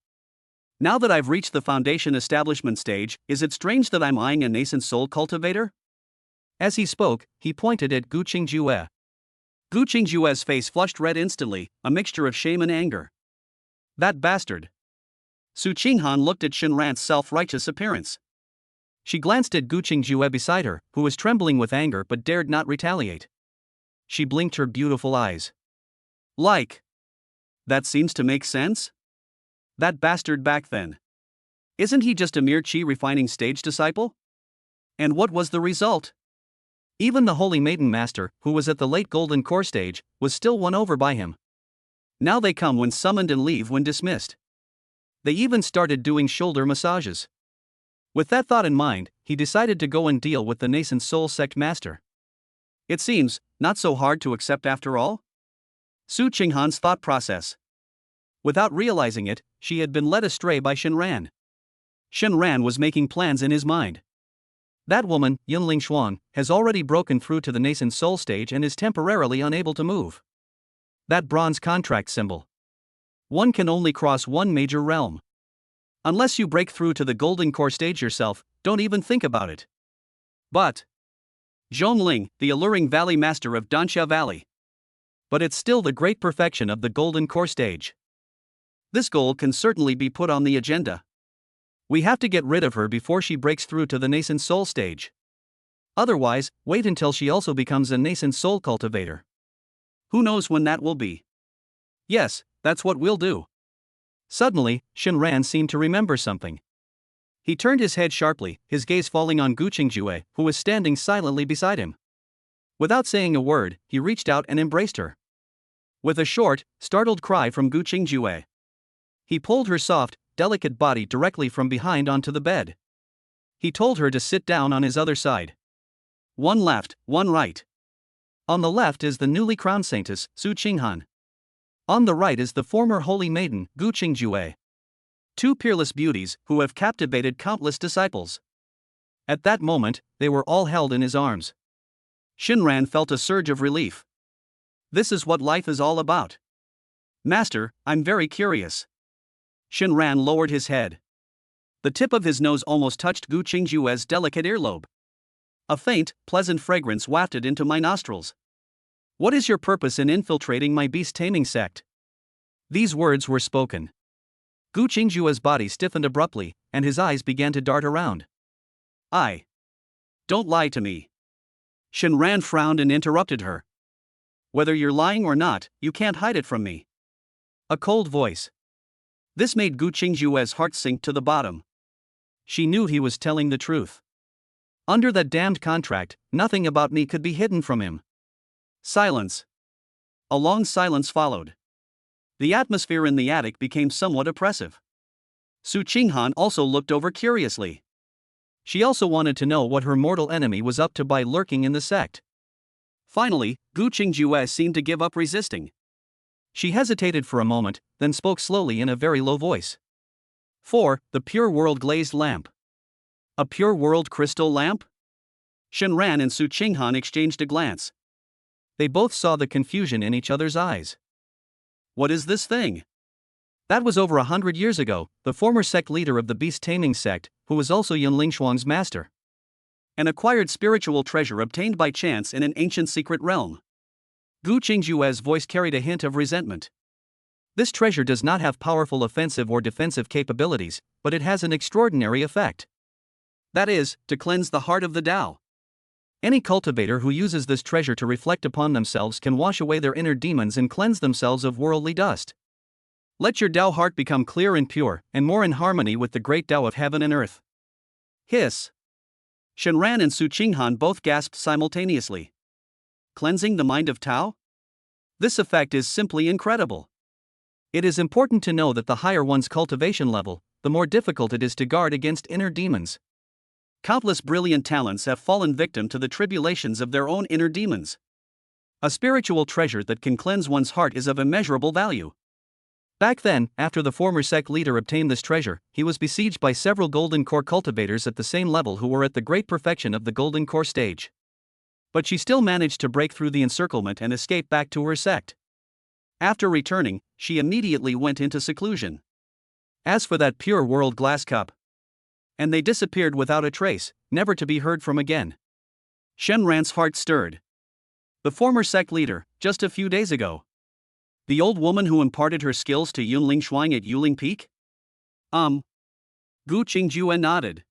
Now that I've reached the foundation establishment stage, is it strange that I'm eyeing a nascent soul cultivator? As he spoke, he pointed at Gu Qingjue. Gu Qingjue's face flushed red instantly, a mixture of shame and anger. That bastard. Su Qinghan looked at Shenran's self-righteous appearance. She glanced at Gu Qingjue beside her, who was trembling with anger but dared not retaliate. She blinked her beautiful eyes. Like. That seems to make sense? That bastard back then. Isn't he just a mere chi refining stage disciple? And what was the result? Even the Holy Maiden Master, who was at the late Golden Core stage, was still won over by him. Now they come when summoned and leave when dismissed. They even started doing shoulder massages. With that thought in mind, he decided to go and deal with the nascent soul sect master. It seems not so hard to accept after all? Su Qinghan's thought process. Without realizing it, she had been led astray by Shenran. Shenran was making plans in his mind. That woman, Yunling Shuang, has already broken through to the nascent soul stage and is temporarily unable to move. That bronze contract symbol. One can only cross one major realm. Unless you break through to the golden core stage yourself, don't even think about it. But Zhongling, the alluring valley master of Dansha Valley. But it's still the great perfection of the golden core stage. This goal can certainly be put on the agenda. We have to get rid of her before she breaks through to the nascent soul stage. Otherwise, wait until she also becomes a nascent soul cultivator. Who knows when that will be? Yes, that's what we'll do. Suddenly, Shenran seemed to remember something. He turned his head sharply, his gaze falling on Gu Qingjue, who was standing silently beside him. Without saying a word, he reached out and embraced her. With a short, startled cry from Gu Qingjue, he pulled her soft, delicate body directly from behind onto the bed. He told her to sit down on his other side. One left, one right. On the left is the newly crowned saintess, Su Qinghan. On the right is the former holy maiden, Gu Qingjue. Two peerless beauties who have captivated countless disciples. At that moment, they were all held in his arms. Shenran felt a surge of relief. This is what life is all about. Master, I'm very curious. Shenran lowered his head. The tip of his nose almost touched Gu Qingjue's delicate earlobe. A faint, pleasant fragrance wafted into my nostrils. What is your purpose in infiltrating my beast-taming sect? These words were spoken. Gu Qingjue's body stiffened abruptly, and his eyes began to dart around. Don't lie to me. Shenran frowned and interrupted her. Whether you're lying or not, you can't hide it from me. A cold voice. This made Gu Qingjue's heart sink to the bottom. She knew he was telling the truth. Under that damned contract, nothing about me could be hidden from him. Silence. A long silence followed. The atmosphere in the attic became somewhat oppressive. Su Qinghan also looked over curiously. She also wanted to know what her mortal enemy was up to by lurking in the sect. Finally, Gu Qingjue seemed to give up resisting. She hesitated for a moment, then spoke slowly in a very low voice. 4. The Pure World Glazed Lamp. A Pure World Crystal Lamp? Shenran and Su Qinghan exchanged a glance. They both saw the confusion in each other's eyes. What is this thing? That was over 100 years ago, the former sect leader of the beast-taming sect, who was also Yunling Shuang's master. An acquired spiritual treasure obtained by chance in an ancient secret realm. Gu Qingjue's voice carried a hint of resentment. This treasure does not have powerful offensive or defensive capabilities, but it has an extraordinary effect. That is, to cleanse the heart of the Tao. Any cultivator who uses this treasure to reflect upon themselves can wash away their inner demons and cleanse themselves of worldly dust. Let your Tao heart become clear and pure, and more in harmony with the great Tao of heaven and earth. Hiss. Shenran and Su Qinghan both gasped simultaneously. Cleansing the mind of Tao? This effect is simply incredible. It is important to know that the higher one's cultivation level, the more difficult it is to guard against inner demons. Countless brilliant talents have fallen victim to the tribulations of their own inner demons. A spiritual treasure that can cleanse one's heart is of immeasurable value. Back then, after the former sect leader obtained this treasure, he was besieged by several Golden Core cultivators at the same level who were at the great perfection of the Golden Core stage. But she still managed to break through the encirclement and escape back to her sect. After returning, she immediately went into seclusion. As for that pure world glass cup, and they disappeared without a trace, never to be heard from again. Shenran's heart stirred. The former sect leader, just a few days ago. The old woman who imparted her skills to Yunling Shuang at Yuling Peak? Gu Qingjue nodded.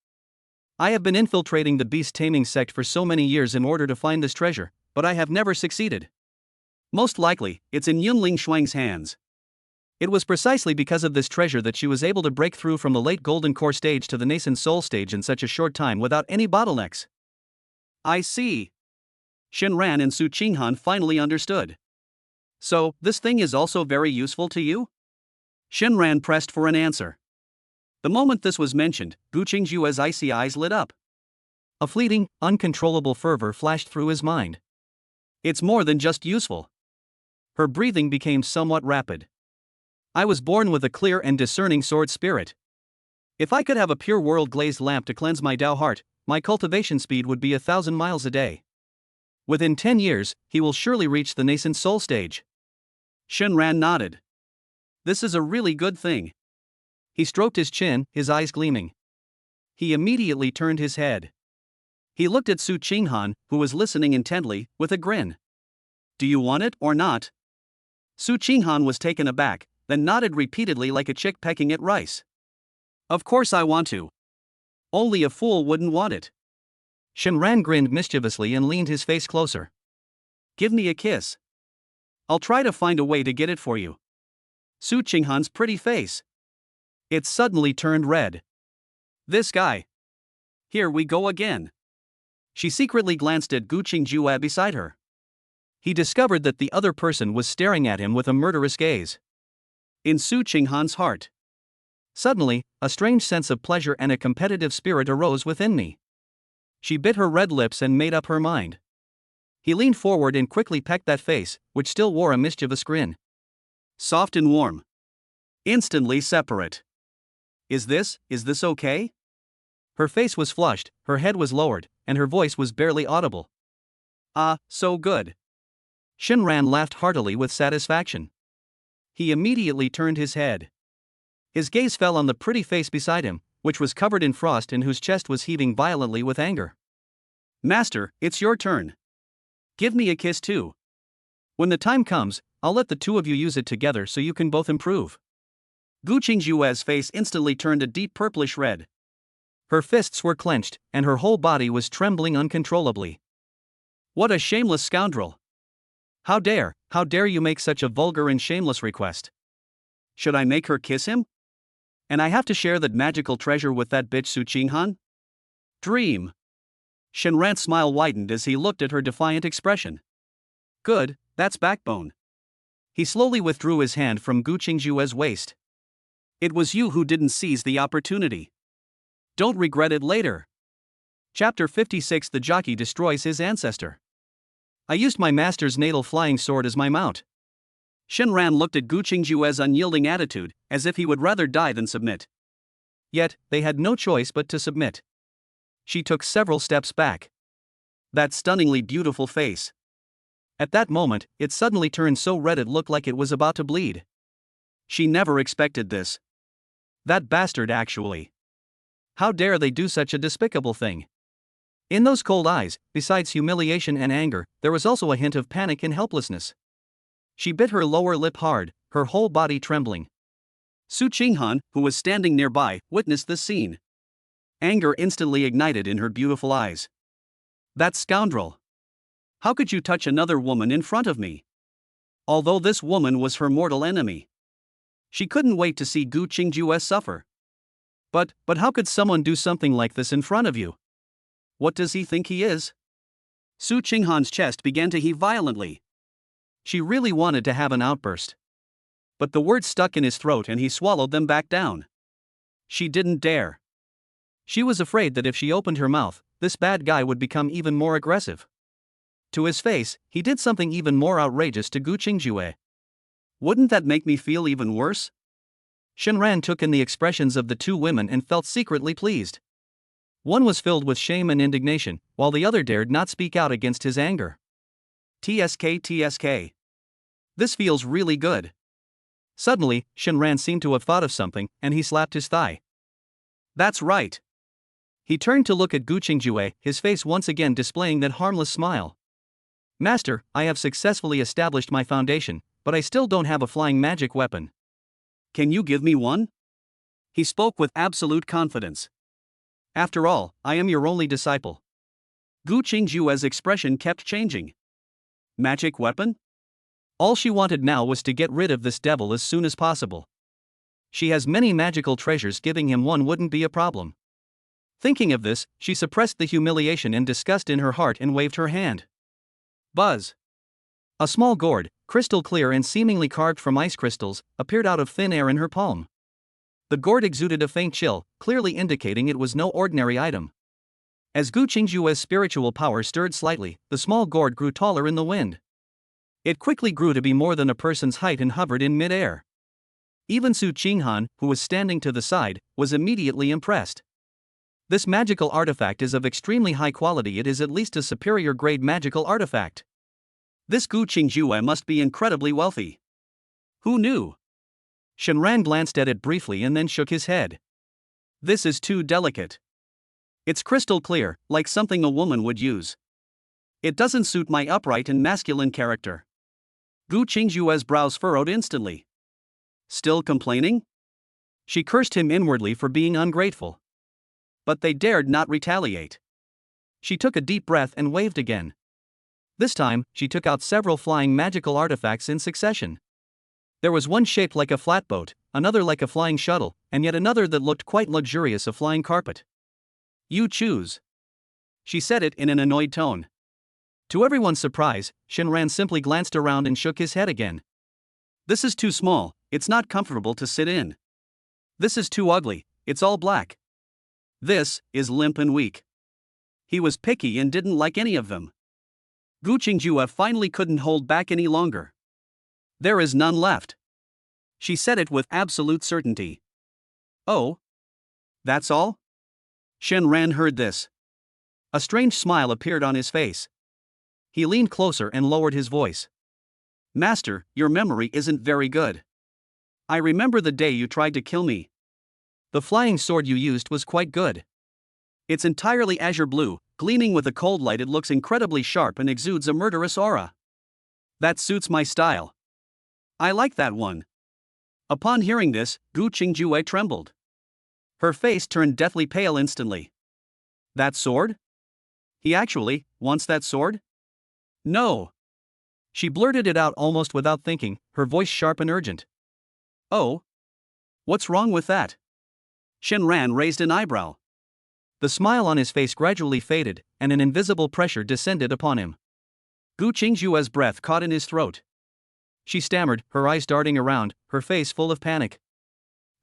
I have been infiltrating the beast-taming sect for so many years in order to find this treasure, but I have never succeeded. Most likely, it's in Yunling Shuang's hands. It was precisely because of this treasure that she was able to break through from the late Golden Core stage to the nascent soul stage in such a short time without any bottlenecks. I see. Shinran and Su Qinghan finally understood. So, this thing is also very useful to you? Shinran pressed for an answer. The moment this was mentioned, Gu Qingjue's icy eyes lit up. A fleeting, uncontrollable fervor flashed through his mind. It's more than just useful. Her breathing became somewhat rapid. I was born with a clear and discerning sword spirit. If I could have a pure world glazed lamp to cleanse my Tao heart, my cultivation speed would be 1,000 miles a day. Within 10 years, he will surely reach the nascent soul stage. Shinran nodded. This is a really good thing. He stroked his chin, his eyes gleaming. He immediately turned his head. He looked at Su Qinghan, who was listening intently, with a grin. Do you want it or not? Su Qinghan was taken aback, then nodded repeatedly like a chick pecking at rice. Of course I want to. Only a fool wouldn't want it. Shinran grinned mischievously and leaned his face closer. Give me a kiss. I'll try to find a way to get it for you. Su Qinghan's pretty face. It suddenly turned red. This guy. Here we go again. She secretly glanced at Gu Qingjue beside her. He discovered that the other person was staring at him with a murderous gaze. In Su Qinghan's heart. Suddenly, a strange sense of pleasure and a competitive spirit arose within me. She bit her red lips and made up her mind. He leaned forward and quickly pecked that face, which still wore a mischievous grin. Soft and warm. Instantly separate. Is this okay? Her face was flushed, her head was lowered, and her voice was barely audible. Ah, so good. Shinran laughed heartily with satisfaction. He immediately turned his head. His gaze fell on the pretty face beside him, which was covered in frost and whose chest was heaving violently with anger. Master, it's your turn. Give me a kiss too. When the time comes, I'll let the two of you use it together so you can both improve. Gu Qingjue's face instantly turned a deep purplish red. Her fists were clenched, and her whole body was trembling uncontrollably. What a shameless scoundrel! How dare you make such a vulgar and shameless request? Should I make her kiss him? And I have to share that magical treasure with that bitch Su Qinghan? Dream! Shinran's smile widened as he looked at her defiant expression. Good, that's backbone. He slowly withdrew his hand from Gu Qingjue's waist. It was you who didn't seize the opportunity. Don't regret it later. Chapter 56. The jockey destroys his ancestor. I used my master's natal flying sword as my mount. Shinran looked at Gu Qingjue's unyielding attitude, as if he would rather die than submit. Yet, they had no choice but to submit. She took several steps back. That stunningly beautiful face. At that moment, it suddenly turned so red it looked like it was about to bleed. She never expected this. That bastard actually. How dare they do such a despicable thing? In those cold eyes, besides humiliation and anger, there was also a hint of panic and helplessness. She bit her lower lip hard, her whole body trembling. Su Qinghan, who was standing nearby, witnessed this scene. Anger instantly ignited in her beautiful eyes. That scoundrel! How could you touch another woman in front of me? Although this woman was her mortal enemy. She couldn't wait to see Gu Qingjue suffer. But how could someone do something like this in front of you? What does he think he is? Su Qinghan's chest began to heave violently. She really wanted to have an outburst. But the words stuck in his throat and he swallowed them back down. She didn't dare. She was afraid that if she opened her mouth, this bad guy would become even more aggressive. To his face, he did something even more outrageous to Gu Qingjue. Wouldn't that make me feel even worse? Shinran took in the expressions of the two women and felt secretly pleased. One was filled with shame and indignation, while the other dared not speak out against his anger. TSK. This feels really good. Suddenly, Shinran seemed to have thought of something, and he slapped his thigh. That's right. He turned to look at Gu Qingjue, his face once again displaying that harmless smile. Master, I have successfully established my foundation, but I still don't have a flying magic weapon. Can you give me one? He spoke with absolute confidence. After all, I am your only disciple. Gu Qingjue's expression kept changing. Magic weapon? All she wanted now was to get rid of this devil as soon as possible. She has many magical treasures, giving him one wouldn't be a problem. Thinking of this, she suppressed the humiliation and disgust in her heart and waved her hand. Buzz. A small gourd, crystal clear and seemingly carved from ice crystals, appeared out of thin air in her palm. The gourd exuded a faint chill, clearly indicating it was no ordinary item. As Gu Qingjue's spiritual power stirred slightly, the small gourd grew taller in the wind. It quickly grew to be more than a person's height and hovered in mid-air. Even Su Qinghan, who was standing to the side, was immediately impressed. This magical artifact is of extremely high quality. It is at least a superior grade magical artifact. This Gu Qingjue must be incredibly wealthy. Who knew? Shenran glanced at it briefly and then shook his head. This is too delicate. It's crystal clear, like something a woman would use. It doesn't suit my upright and masculine character. Gu Qingjue's brows furrowed instantly. Still complaining? She cursed him inwardly for being ungrateful. But they dared not retaliate. She took a deep breath and waved again. This time, she took out several flying magical artifacts in succession. There was one shaped like a flatboat, another like a flying shuttle, and yet another that looked quite luxurious, a flying carpet. You choose. She said it in an annoyed tone. To everyone's surprise, Shenran simply glanced around and shook his head again. This is too small, it's not comfortable to sit in. This is too ugly, it's all black. This is limp and weak. He was picky and didn't like any of them. Gu Qingjue finally couldn't hold back any longer. There is none left. She said it with absolute certainty. Oh? That's all? Shenran heard this. A strange smile appeared on his face. He leaned closer and lowered his voice. Master, your memory isn't very good. I remember the day you tried to kill me. The flying sword you used was quite good. It's entirely azure blue, gleaming with a cold light. It looks incredibly sharp and exudes a murderous aura. That suits my style. I like that one. Upon hearing this, Gu Qingjue trembled. Her face turned deathly pale instantly. That sword? He actually wants that sword? No. She blurted it out almost without thinking, her voice sharp and urgent. Oh? What's wrong with that? Shenran raised an eyebrow. The smile on his face gradually faded, and an invisible pressure descended upon him. Gu Qingjue's breath caught in his throat. She stammered, her eyes darting around, her face full of panic.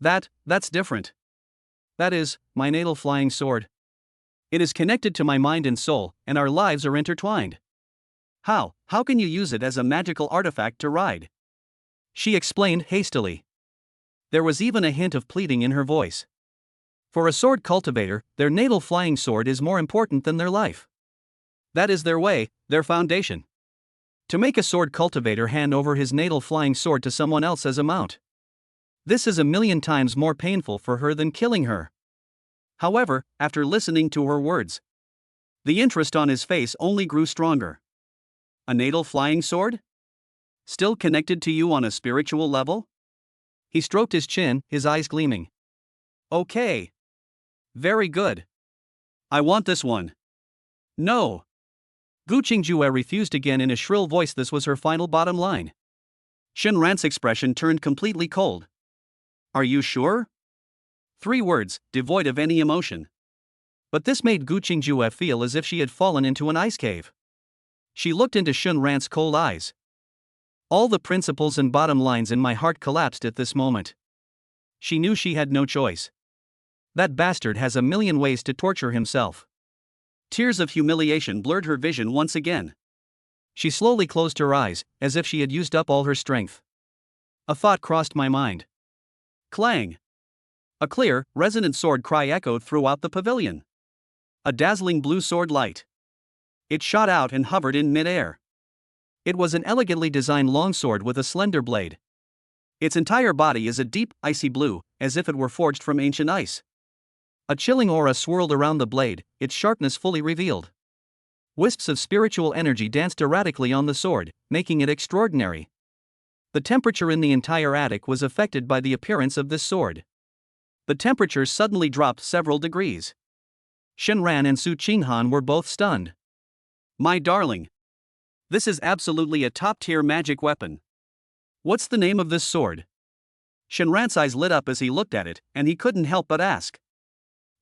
That's different. That is, my natal flying sword. It is connected to my mind and soul, and our lives are intertwined. How can you use it as a magical artifact to ride? She explained hastily. There was even a hint of pleading in her voice. For a sword cultivator, their natal flying sword is more important than their life. That is their way, their foundation. To make a sword cultivator hand over his natal flying sword to someone else as a mount. This is 1,000,000 times more painful for her than killing her. However, after listening to her words, the interest on his face only grew stronger. A natal flying sword? Still connected to you on a spiritual level? He stroked his chin, his eyes gleaming. Okay. Very good. I want this one. No. Gu Qingjue refused again in a shrill voice. This was her final bottom line. Shenran's expression turned completely cold. Are you sure? 3 words, devoid of any emotion. But this made Gu Qingjue feel as if she had fallen into an ice cave. She looked into Shenran's cold eyes. All the principles and bottom lines in my heart collapsed at this moment. She knew she had no choice. That bastard has 1,000,000 ways to torture himself. Tears of humiliation blurred her vision once again. She slowly closed her eyes, as if she had used up all her strength. A thought crossed my mind. Clang! A clear, resonant sword cry echoed throughout the pavilion. A dazzling blue sword light. It shot out and hovered in mid-air. It was an elegantly designed longsword with a slender blade. Its entire body is a deep, icy blue, as if it were forged from ancient ice. A chilling aura swirled around the blade, its sharpness fully revealed. Wisps of spiritual energy danced erratically on the sword, making it extraordinary. The temperature in the entire attic was affected by the appearance of this sword. The temperature suddenly dropped several degrees. Shenran and Su Qinghan were both stunned. My darling. This is absolutely a top-tier magic weapon. What's the name of this sword? Shenran's eyes lit up as he looked at it, and he couldn't help but ask.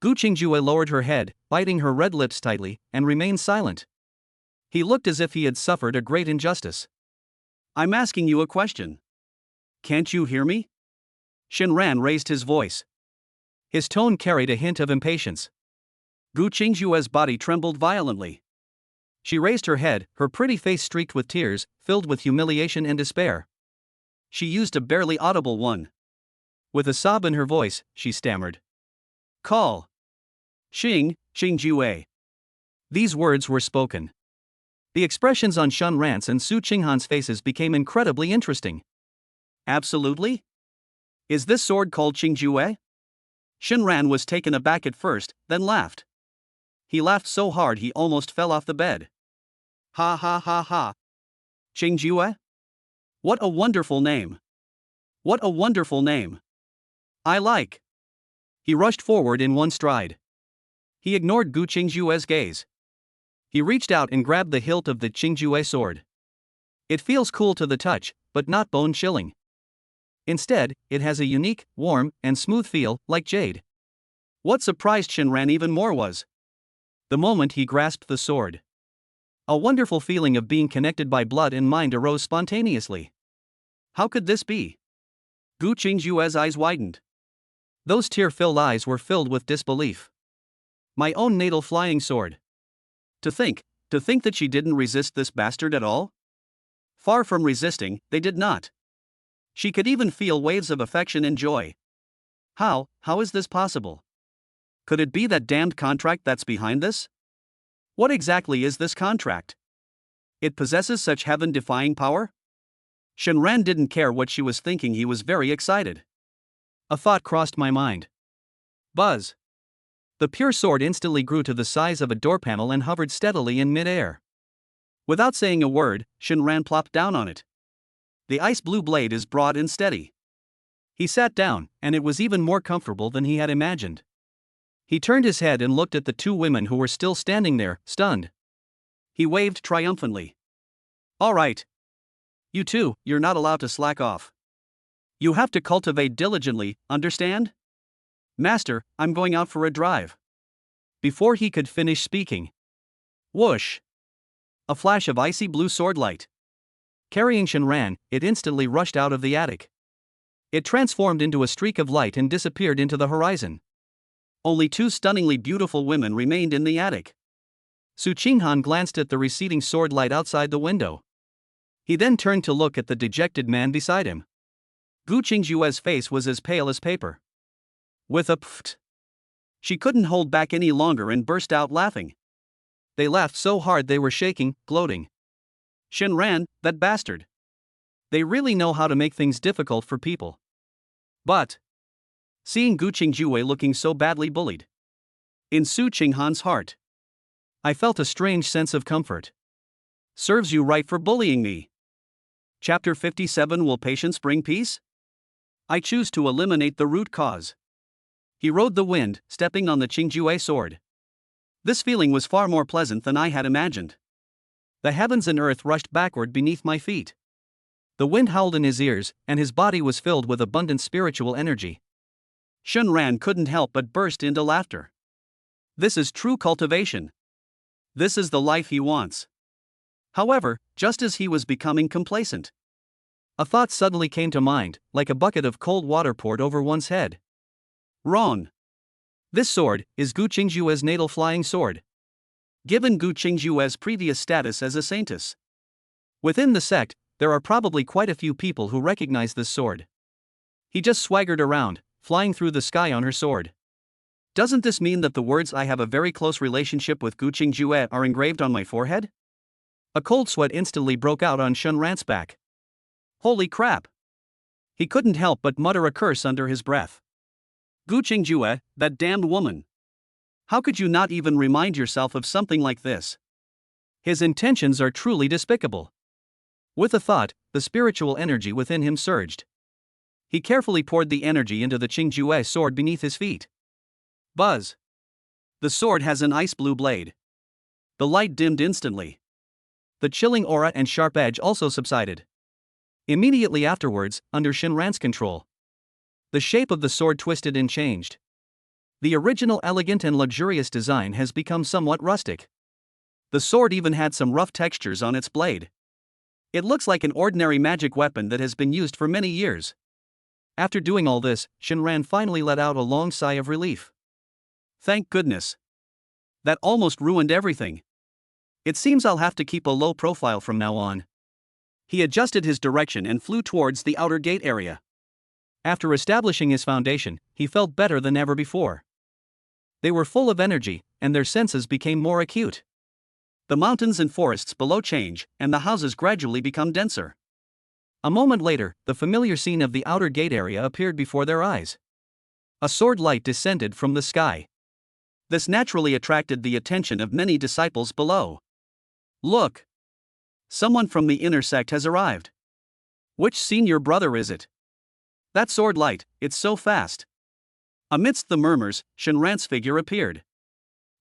Gu Qingjue lowered her head, biting her red lips tightly, and remained silent. He looked as if he had suffered a great injustice. I'm asking you a question. Can't you hear me? Shinran raised his voice. His tone carried a hint of impatience. Gu Qingjue's body trembled violently. She raised her head, her pretty face streaked with tears, filled with humiliation and despair. She used a barely audible one. With a sob in her voice, she stammered. Call. Qingjue. These words were spoken. The expressions on Shun Ran's and Su Qinghan's faces became incredibly interesting. Absolutely? Is this sword called Qingjue? Shinran was taken aback at first, then laughed. He laughed so hard he almost fell off the bed. Ha ha ha ha. Qingjue? What a wonderful name. What a wonderful name. I like. He rushed forward in one stride. He ignored Gu Qingjue's gaze. He reached out and grabbed the hilt of the Qingjue sword. It feels cool to the touch, but not bone-chilling. Instead, it has a unique, warm, and smooth feel, like jade. What surprised Shinran even more was the moment he grasped the sword. A wonderful feeling of being connected by blood and mind arose spontaneously. How could this be? Gu Qingjue's eyes widened. Those tear-filled eyes were filled with disbelief. My own natal flying sword. To think that she didn't resist this bastard at all? Far from resisting, they did not. She could even feel waves of affection and joy. How is this possible? Could it be that damned contract that's behind this? What exactly is this contract? It possesses such heaven-defying power? Shinran didn't care what she was thinking, he was very excited. A thought crossed my mind. Buzz. The pure sword instantly grew to the size of a door panel and hovered steadily in mid-air. Without saying a word, Shinran plopped down on it. The ice blue blade is broad and steady. He sat down, and it was even more comfortable than he had imagined. He turned his head and looked at the two women who were still standing there, stunned. He waved triumphantly. All right. You two, you're not allowed to slack off. You have to cultivate diligently, understand? Master, I'm going out for a drive. Before he could finish speaking. Whoosh! A flash of icy blue sword light. Carrying Shinran, it instantly rushed out of the attic. It transformed into a streak of light and disappeared into the horizon. Only two stunningly beautiful women remained in the attic. Su Qinghan glanced at the receding sword light outside the window. He then turned to look at the dejected man beside him. Gu Qingjue's face was as pale as paper. With a pft, she couldn't hold back any longer and burst out laughing. They laughed so hard they were shaking, gloating. Shinran, that bastard. They really know how to make things difficult for people. But seeing Gu Qingjue looking so badly bullied in Su Qinghan's heart, I felt a strange sense of comfort. Serves you right for bullying me. Chapter 57. Will patience bring peace? I choose to eliminate the root cause. He rode the wind, stepping on the Qingjue sword. This feeling was far more pleasant than I had imagined. The heavens and earth rushed backward beneath my feet. The wind howled in his ears, and his body was filled with abundant spiritual energy. Shinran couldn't help but burst into laughter. This is true cultivation. This is the life he wants. However, just as he was becoming complacent, a thought suddenly came to mind, like a bucket of cold water poured over one's head. Wrong. This sword is Gu Qingjue's natal flying sword. Given Gu Qingjue's previous status as a saintess within the sect, there are probably quite a few people who recognize this sword. He just swaggered around, flying through the sky on her sword. Doesn't this mean that the words "I have a very close relationship with Gu Qingjue" are engraved on my forehead? A cold sweat instantly broke out on Shinran's back. Holy crap! He couldn't help but mutter a curse under his breath. Gu Qingjue, that damned woman. How could you not even remind yourself of something like this? His intentions are truly despicable. With a thought, the spiritual energy within him surged. He carefully poured the energy into the Qingjue sword beneath his feet. Buzz! The sword has an ice blue blade. The light dimmed instantly. The chilling aura and sharp edge also subsided. Immediately afterwards, under Shinran's control, the shape of the sword twisted and changed. The original elegant and luxurious design has become somewhat rustic. The sword even had some rough textures on its blade. It looks like an ordinary magic weapon that has been used for many years. After doing all this, Shinran finally let out a long sigh of relief. Thank goodness. That almost ruined everything. It seems I'll have to keep a low profile from now on. He adjusted his direction and flew towards the outer gate area. After establishing his foundation, he felt better than ever before. They were full of energy, and their senses became more acute. The mountains and forests below change, and the houses gradually become denser. A moment later, the familiar scene of the outer gate area appeared before their eyes. A sword light descended from the sky. This naturally attracted the attention of many disciples below. Look! Someone from the inner sect has arrived. Which senior brother is it? That sword light, it's so fast. Amidst the murmurs, Shinran's figure appeared.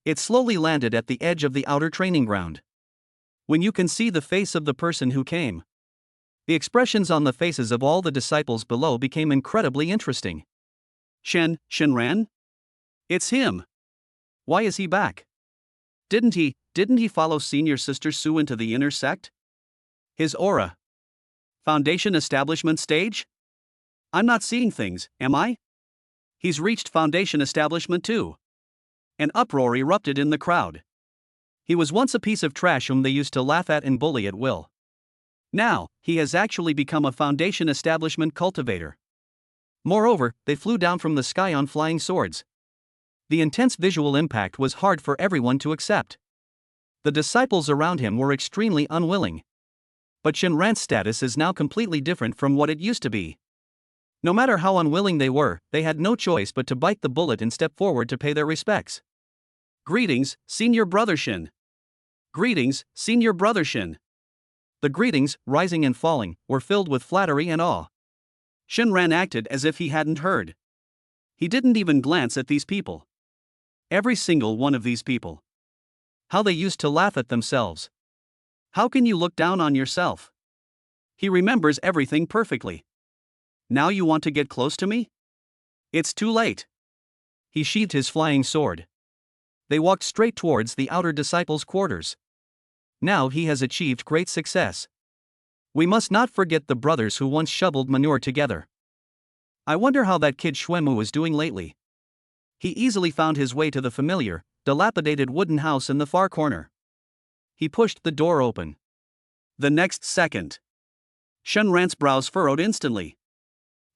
It slowly landed at the edge of the outer training ground. When you can see the face of the person who came. The expressions on the faces of all the disciples below became incredibly interesting. Shinran? It's him. Why is he back? Didn't he follow senior sister Su into the inner sect? His aura. Foundation establishment stage? I'm not seeing things, am I? He's reached foundation establishment too. An uproar erupted in the crowd. He was once a piece of trash whom they used to laugh at and bully at will. Now, he has actually become a foundation establishment cultivator. Moreover, they flew down from the sky on flying swords. The intense visual impact was hard for everyone to accept. The disciples around him were extremely unwilling. But Shinran's status is now completely different from what it used to be. No matter how unwilling they were, they had no choice but to bite the bullet and step forward to pay their respects. Greetings, Senior Brother Shin. Greetings, Senior Brother Shin. The greetings, rising and falling, were filled with flattery and awe. Shinran acted as if he hadn't heard. He didn't even glance at these people. Every single one of these people. How they used to laugh at themselves. How can you look down on yourself? He remembers everything perfectly. Now you want to get close to me? It's too late. He sheathed his flying sword. They walked straight towards the outer disciples' quarters. Now he has achieved great success. We must not forget the brothers who once shoveled manure together. I wonder how that kid Xuemu is doing lately. He easily found his way to the familiar, dilapidated wooden house in the far corner. He pushed the door open. The next second, Shinran's brows furrowed instantly.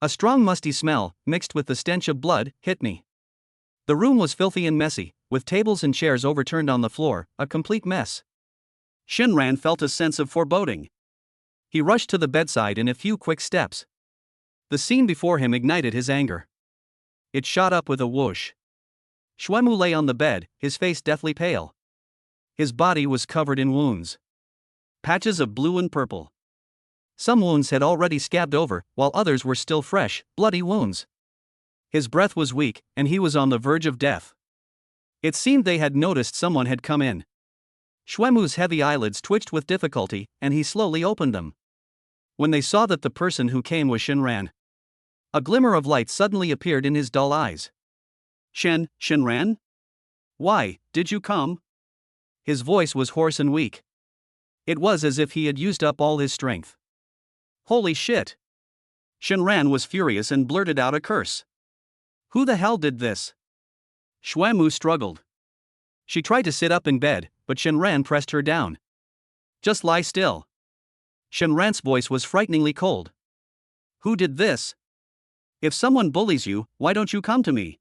A strong musty smell, mixed with the stench of blood, hit me. The room was filthy and messy, with tables and chairs overturned on the floor, a complete mess. Shinran felt a sense of foreboding. He rushed to the bedside in a few quick steps. The scene before him ignited his anger. It shot up with a whoosh. Xuemu lay on the bed, his face deathly pale. His body was covered in wounds. Patches of blue and purple. Some wounds had already scabbed over, while others were still fresh, bloody wounds. His breath was weak, and he was on the verge of death. It seemed they had noticed someone had come in. Xuemu's heavy eyelids twitched with difficulty, and he slowly opened them. When they saw that the person who came was Shinran, a glimmer of light suddenly appeared in his dull eyes. Shinran? Why, did you come? His voice was hoarse and weak. It was as if he had used up all his strength. Holy shit! Shinran was furious and blurted out a curse. Who the hell did this? Xuemu struggled. She tried to sit up in bed, but Shinran pressed her down. Just lie still. Shinran's voice was frighteningly cold. Who did this? If someone bullies you, why don't you come to me?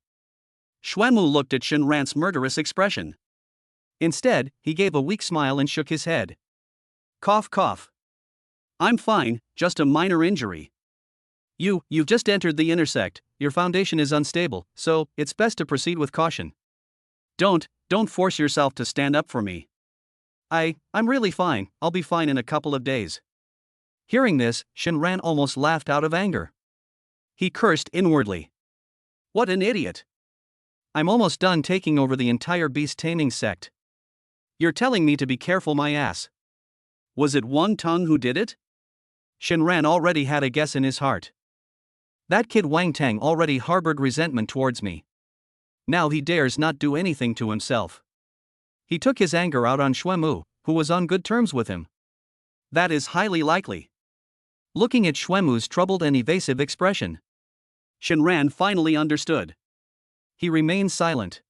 Xuemu looked at Shinran's murderous expression. Instead, he gave a weak smile and shook his head. Cough cough. I'm fine, just a minor injury. You've just entered the intersect, your foundation is unstable, so it's best to proceed with caution. Don't force yourself to stand up for me. I'm really fine, I'll be fine in a couple of days. Hearing this, Shinran almost laughed out of anger. He cursed inwardly. What an idiot. I'm almost done taking over the entire beast taming sect. You're telling me to be careful my ass. Was it Wang Teng who did it? Shinran already had a guess in his heart. That kid Wang Teng already harbored resentment towards me. Now he dares not do anything to himself. He took his anger out on Xuemu, who was on good terms with him. That is highly likely. Looking at Xuemu's troubled and evasive expression, Shenran finally understood. He remained silent.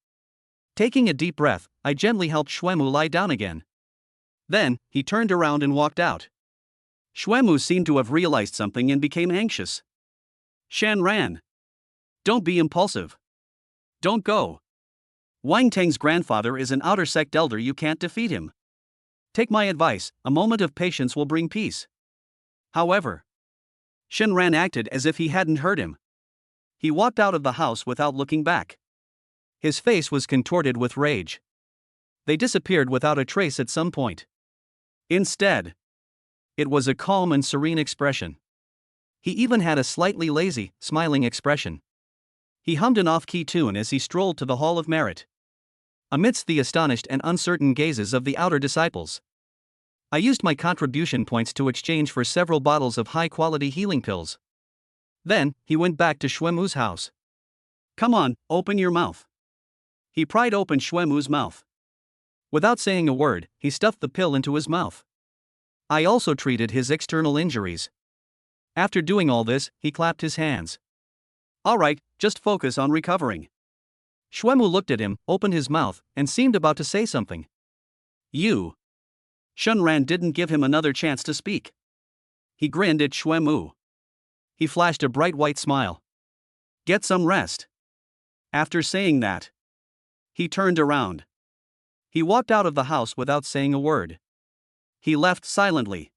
Taking a deep breath, I gently helped Xuemu lie down again. Then, he turned around and walked out. Xuemu seemed to have realized something and became anxious. Shenran, don't be impulsive. Don't go. Wang Teng's grandfather is an outer sect elder, you can't defeat him. Take my advice, a moment of patience will bring peace. However, Shenran acted as if he hadn't heard him. He walked out of the house without looking back. His face was contorted with rage. They disappeared without a trace at some point. Instead, it was a calm and serene expression. He even had a slightly lazy, smiling expression. He hummed an off-key tune as he strolled to the Hall of Merit. Amidst the astonished and uncertain gazes of the outer disciples, I used my contribution points to exchange for several bottles of high-quality healing pills. Then, he went back to Xuemu's house. Come on, open your mouth. He pried open Xuemu's mouth. Without saying a word, he stuffed the pill into his mouth. I also treated his external injuries. After doing all this, he clapped his hands. All right, just focus on recovering. Xuemu looked at him, opened his mouth, and seemed about to say something. You. Shenran didn't give him another chance to speak. He grinned at Xuemu. He flashed a bright white smile. Get some rest. After saying that, he turned around. He walked out of the house without saying a word. He left silently.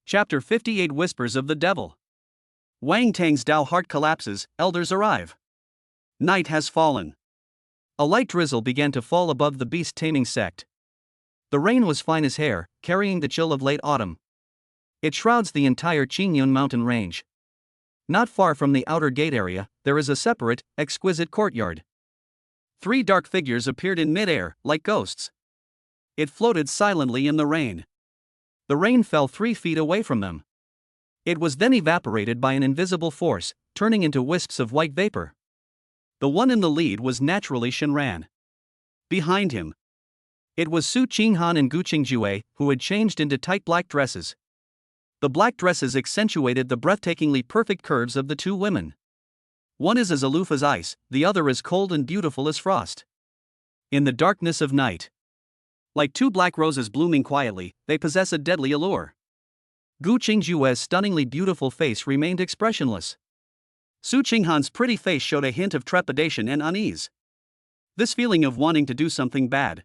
Chapter 58 Whispers of the Devil. Wang Teng's Dao heart collapses, elders arrive. Night has fallen. A light drizzle began to fall above the beast-taming sect. The rain was fine as hair, carrying the chill of late autumn. It shrouds the entire Qingyun mountain range. Not far from the outer gate area, there is a separate, exquisite courtyard. 3 dark figures appeared in mid-air, like ghosts. It floated silently in the rain. The rain fell 3 feet away from them. It was then evaporated by an invisible force, turning into wisps of white vapor. The one in the lead was naturally Shenran. Behind him, it was Su Qinghan and Gu Qingjue, who had changed into tight black dresses. The black dresses accentuated the breathtakingly perfect curves of the 2 women. One is as aloof as ice, the other as cold and beautiful as frost. In the darkness of night, like 2 black roses blooming quietly, they possess a deadly allure. Gu Qingjue's stunningly beautiful face remained expressionless. Su Qinghan's pretty face showed a hint of trepidation and unease. This feeling of wanting to do something bad.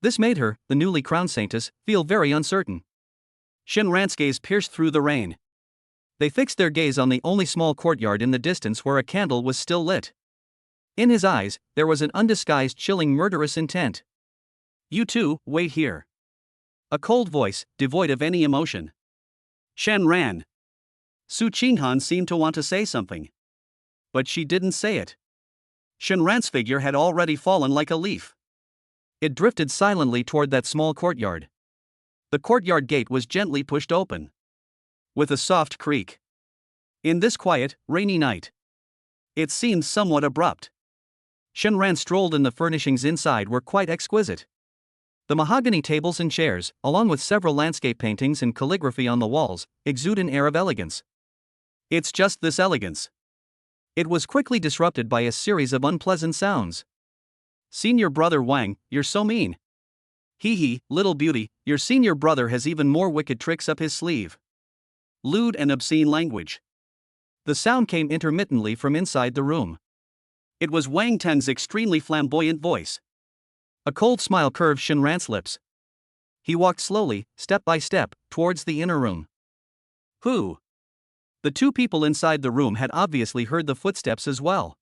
This made her, the newly crowned saintess, feel very uncertain. Shenran's gaze pierced through the rain. They fixed their gaze on the only small courtyard in the distance where a candle was still lit. In his eyes, there was an undisguised chilling murderous intent. You two, wait here. A cold voice, devoid of any emotion. Shenran. Su Qinghan seemed to want to say something. But she didn't say it. Shenran's figure had already fallen like a leaf. It drifted silently toward that small courtyard. The courtyard gate was gently pushed open. With a soft creak. In this quiet, rainy night, it seemed somewhat abrupt. Shenran strolled in. The furnishings inside were quite exquisite. The mahogany tables and chairs, along with several landscape paintings and calligraphy on the walls, exude an air of elegance. It's just this elegance. It was quickly disrupted by a series of unpleasant sounds. Senior brother Wang, you're so mean. Hee hee, little beauty, your senior brother has even more wicked tricks up his sleeve. Lewd and obscene language. The sound came intermittently from inside the room. It was Wang Teng's extremely flamboyant voice. A cold smile curved Shenran's lips. He walked slowly, step by step, towards the inner room. Who? The 2 people inside the room had obviously heard the footsteps as well.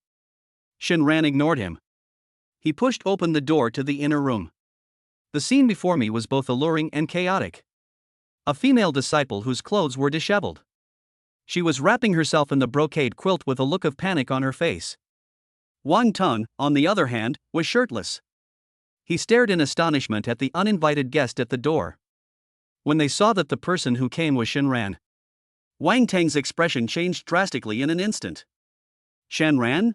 Shenran ignored him. He pushed open the door to the inner room. The scene before me was both alluring and chaotic. A female disciple whose clothes were disheveled. She was wrapping herself in the brocade quilt with a look of panic on her face. Wang Teng, on the other hand, was shirtless. He stared in astonishment at the uninvited guest at the door. When they saw that the person who came was Shenran, Wang Teng's expression changed drastically in an instant. Shenran?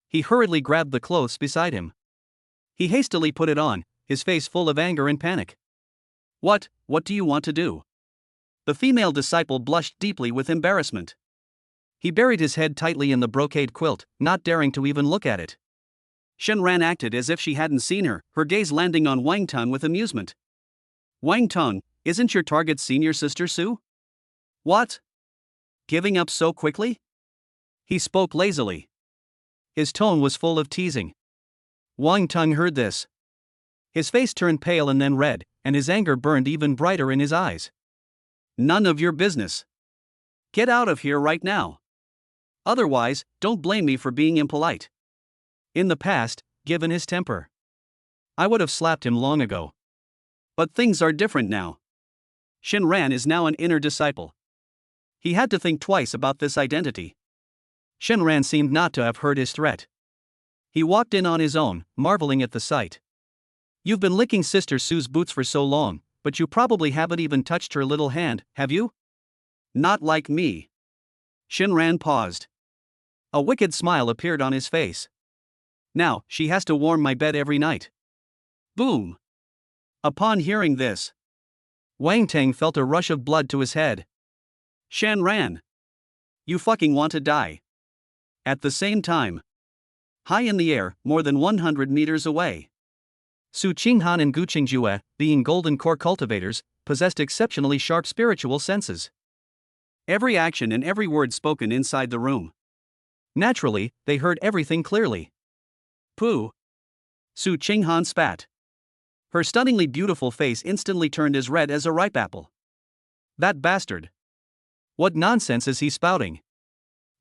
He hurriedly grabbed the clothes beside him. He hastily put it on, his face full of anger and panic. What do you want to do? The female disciple blushed deeply with embarrassment. He buried his head tightly in the brocade quilt, not daring to even look at it. Shenran acted as if she hadn't seen her, her gaze landing on Wang Tong with amusement. Wang Tong, isn't your target senior sister Su? What? Giving up so quickly? He spoke lazily. His tone was full of teasing. Wang Tong heard this. His face turned pale and then red, and his anger burned even brighter in his eyes. None of your business. Get out of here right now. Otherwise, don't blame me for being impolite. In the past, given his temper, I would have slapped him long ago. But things are different now. Shenran is now an inner disciple. He had to think twice about this identity. Shenran seemed not to have heard his threat. He walked in on his own, marveling at the sight. You've been licking Sister Sue's boots for so long, but you probably haven't even touched her little hand, have you? Not like me. Shenran paused. A wicked smile appeared on his face. Now, she has to warm my bed every night. Boom! Upon hearing this, Wang Tang felt a rush of blood to his head. Shenran! You fucking want to die. At the same time, high in the air, more than 100 meters away, Su Qinghan and Gu Qingjue, being golden core cultivators, possessed exceptionally sharp spiritual senses. Every action and every word spoken inside the room. Naturally, they heard everything clearly. Pooh! Su Qinghan spat. Her stunningly beautiful face instantly turned as red as a ripe apple. That bastard! What nonsense is he spouting?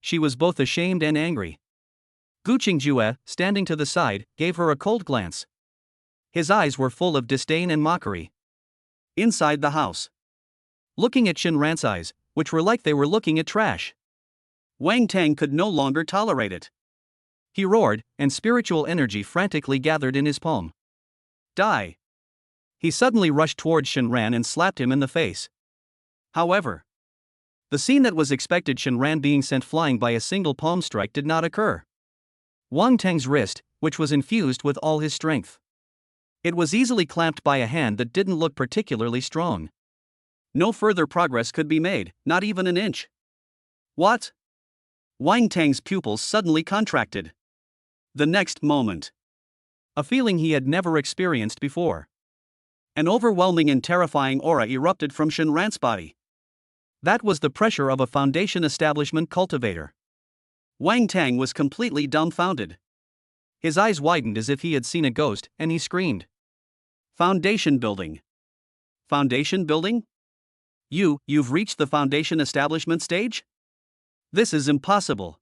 She was both ashamed and angry. Gu Qingjue, standing to the side, gave her a cold glance. His eyes were full of disdain and mockery. Inside the house, looking at Shenran's eyes, which were like they were looking at trash, Wang Tang could no longer tolerate it. He roared, and spiritual energy frantically gathered in his palm. Die! He suddenly rushed towards Shenran and slapped him in the face. However, the scene that was expected, Shenran being sent flying by a single palm strike, did not occur. Wang Tang's wrist, which was infused with all his strength, it was easily clamped by a hand that didn't look particularly strong. No further progress could be made, not even an inch. What? Wang Tang's pupils suddenly contracted. The next moment, a feeling he had never experienced before. An overwhelming and terrifying aura erupted from Shenran's body. That was the pressure of a Foundation establishment cultivator. Wang Tang was completely dumbfounded. His eyes widened as if he had seen a ghost, and he screamed. Foundation building. Foundation building? You've reached the Foundation establishment stage? This is impossible.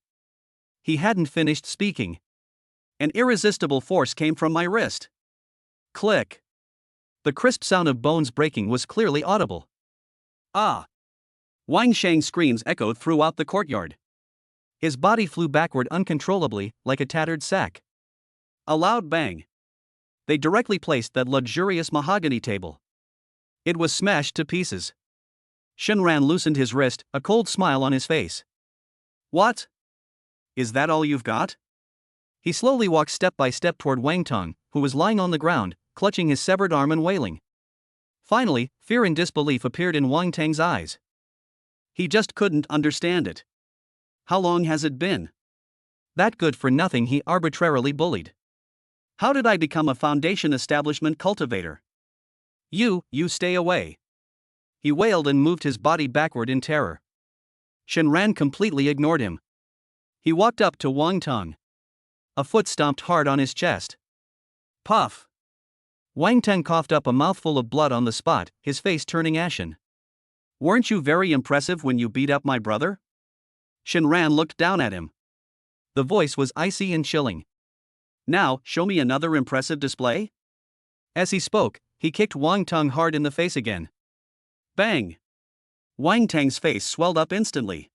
He hadn't finished speaking. An irresistible force came from my wrist. Click. The crisp sound of bones breaking was clearly audible. Ah! Wang Shang's screams echoed throughout the courtyard. His body flew backward uncontrollably, like a tattered sack. A loud bang. They directly placed that luxurious mahogany table. It was smashed to pieces. Shenran loosened his wrist, a cold smile on his face. What? Is that all you've got? He slowly walked step by step toward Wang Tong, who was lying on the ground, clutching his severed arm and wailing. Finally, fear and disbelief appeared in Wang Tang's eyes. He just couldn't understand it. How long has it been? That good for nothing he arbitrarily bullied. How did I become a Foundation establishment cultivator? You stay away. He wailed and moved his body backward in terror. Shenran completely ignored him. He walked up to Wang Tong. A foot stomped hard on his chest. Puff! Wang Tong coughed up a mouthful of blood on the spot, his face turning ashen. Weren't you very impressive when you beat up my brother? Shenran looked down at him. The voice was icy and chilling. Now, show me another impressive display? As he spoke, he kicked Wang Tong hard in the face again. Bang! Wang Tang's face swelled up instantly.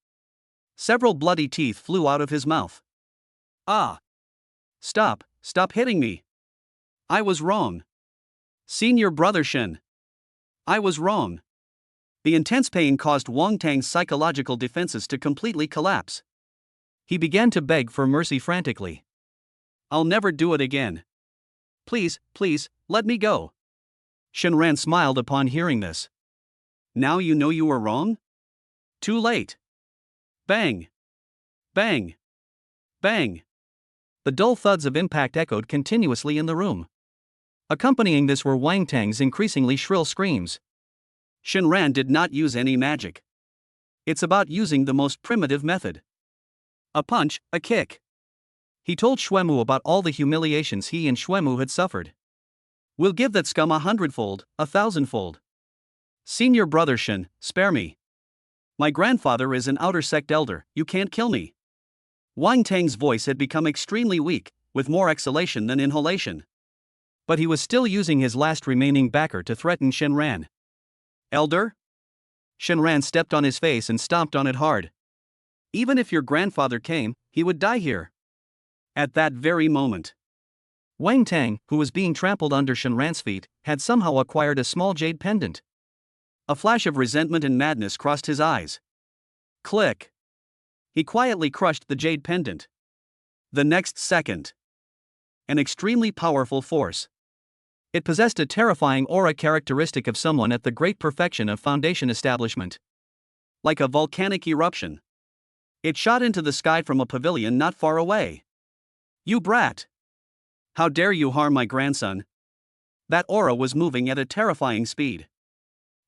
Several bloody teeth flew out of his mouth. Ah! Stop hitting me. I was wrong. Senior brother Shen. I was wrong. The intense pain caused Wang Tang's psychological defenses to completely collapse. He began to beg for mercy frantically. I'll never do it again. Please, please, let me go. Shenran smiled upon hearing this. Now you know you were wrong? Too late. Bang! Bang! Bang! The dull thuds of impact echoed continuously in the room. Accompanying this were Wang Tang's increasingly shrill screams. Shenran did not use any magic. It's about using the most primitive method. A punch, a kick. He told Xuemu about all the humiliations he and Xuemu had suffered. We'll give that scum 100-fold, 1,000-fold. Senior brother Shen, spare me. My grandfather is an outer sect elder, you can't kill me. Wang Tang's voice had become extremely weak, with more exhalation than inhalation. But he was still using his last remaining backer to threaten Shenran. Elder? Shenran stepped on his face and stomped on it hard. Even if your grandfather came, he would die here. At that very moment, Wang Tang, who was being trampled under Shenran's feet, had somehow acquired a small jade pendant. A flash of resentment and madness crossed his eyes. Click. He quietly crushed the jade pendant. The next second, an extremely powerful force. It possessed a terrifying aura characteristic of someone at the great perfection of Foundation establishment. Like a volcanic eruption, it shot into the sky from a pavilion not far away. You brat! How dare you harm my grandson? That aura was moving at a terrifying speed.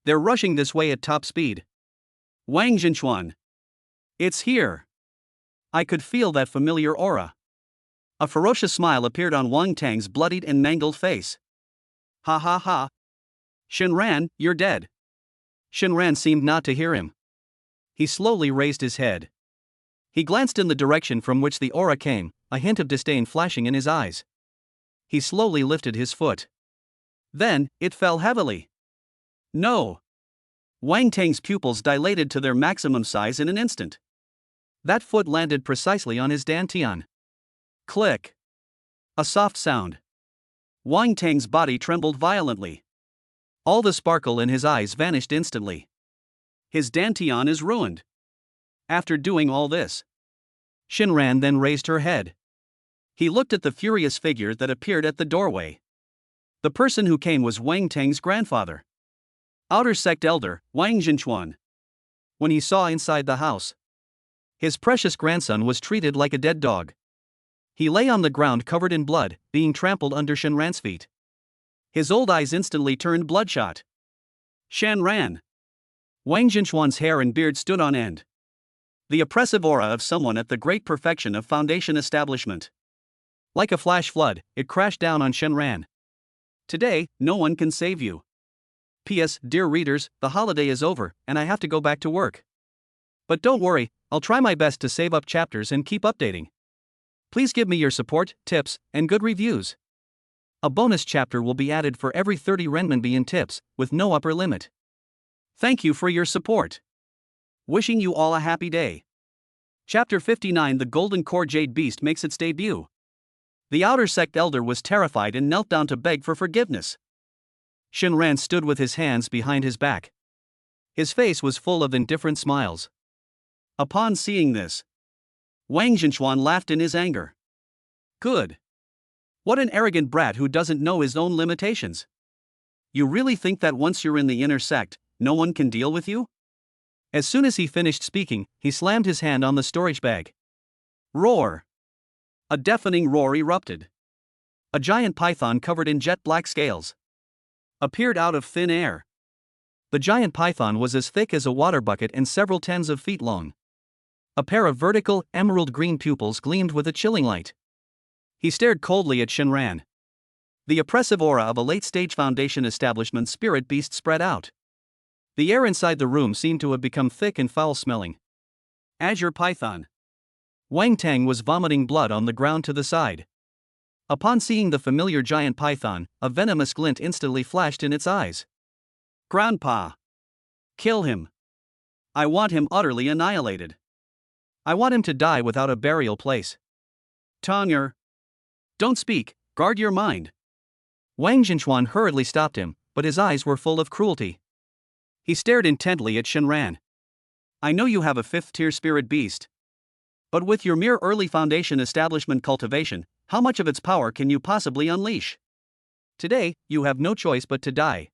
They're rushing this way at top speed. Wang Jinchuan. It's here. I could feel that familiar aura. A ferocious smile appeared on Wang Tang's bloodied and mangled face. Ha ha ha. Shenran, you're dead. Shenran seemed not to hear him. He slowly raised his head. He glanced in the direction from which the aura came, a hint of disdain flashing in his eyes. He slowly lifted his foot. Then, it fell heavily. No. Wang Tang's pupils dilated to their maximum size in an instant. That foot landed precisely on his dantian. Click. A soft sound. Wang Tang's body trembled violently. All the sparkle in his eyes vanished instantly. His dantian is ruined. After doing all this, Shenran then raised her head. He looked at the furious figure that appeared at the doorway. The person who came was Wang Tang's grandfather. Outer sect elder, Wang Jinchuan. When he saw inside the house, his precious grandson was treated like a dead dog. He lay on the ground covered in blood, being trampled under Shenran's feet. His old eyes instantly turned bloodshot. Shenran! Wang Jinchuan's hair and beard stood on end. The oppressive aura of someone at the great perfection of Foundation establishment. Like a flash flood, it crashed down on Shenran. Today, no one can save you. P.S. Dear readers, the holiday is over, and I have to go back to work. But don't worry, I'll try my best to save up chapters and keep updating. Please give me your support, tips, and good reviews. A bonus chapter will be added for every 30 renminbi in tips, with no upper limit. Thank you for your support. Wishing you all a happy day. Chapter 59 The Golden Core Jade Beast makes its debut. The outer sect elder was terrified and knelt down to beg for forgiveness. Shenran stood with his hands behind his back. His face was full of indifferent smiles. Upon seeing this, Wang Jinchuan laughed in his anger. Good. What an arrogant brat who doesn't know his own limitations. You really think that once you're in the inner sect, no one can deal with you? As soon as he finished speaking, he slammed his hand on the storage bag. Roar! A deafening roar erupted. A giant python covered in jet black scales appeared out of thin air. The giant python was as thick as a water bucket and several tens of feet long. A pair of vertical, emerald green pupils gleamed with a chilling light. He stared coldly at Shenran. The oppressive aura of a late-stage Foundation establishment spirit beast spread out. The air inside the room seemed to have become thick and foul-smelling. Azure Python. Wang Tang was vomiting blood on the ground to the side. Upon seeing the familiar giant python, a venomous glint instantly flashed in its eyes. Grandpa! Kill him! I want him utterly annihilated. I want him to die without a burial place. Tonger! Don't speak, guard your mind. Wang Jinchuan hurriedly stopped him, but his eyes were full of cruelty. He stared intently at Shenran. I know you have a 5th-tier spirit beast. But with your mere early Foundation establishment cultivation, how much of its power can you possibly unleash? Today, you have no choice but to die.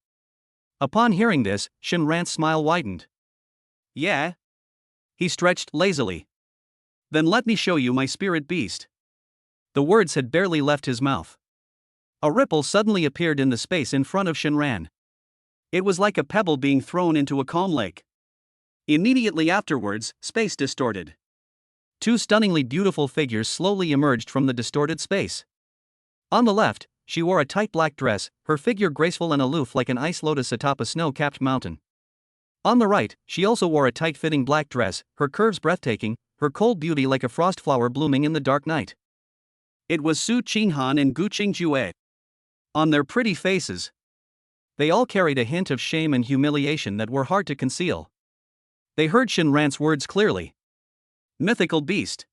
Upon hearing this, Shinran's smile widened. Yeah? He stretched lazily. Then let me show you my spirit beast. The words had barely left his mouth. A ripple suddenly appeared in the space in front of Shinran. It was like a pebble being thrown into a calm lake. Immediately afterwards, space distorted. Two stunningly beautiful figures slowly emerged from the distorted space. On the left, she wore a tight black dress, her figure graceful and aloof like an ice lotus atop a snow-capped mountain. On the right, she also wore a tight-fitting black dress, her curves breathtaking, her cold beauty like a frost flower blooming in the dark night. It was Su Qinghan and Gu Qingjue. On their pretty faces, they all carried a hint of shame and humiliation that were hard to conceal. They heard Shinran's words clearly. Mythical beast.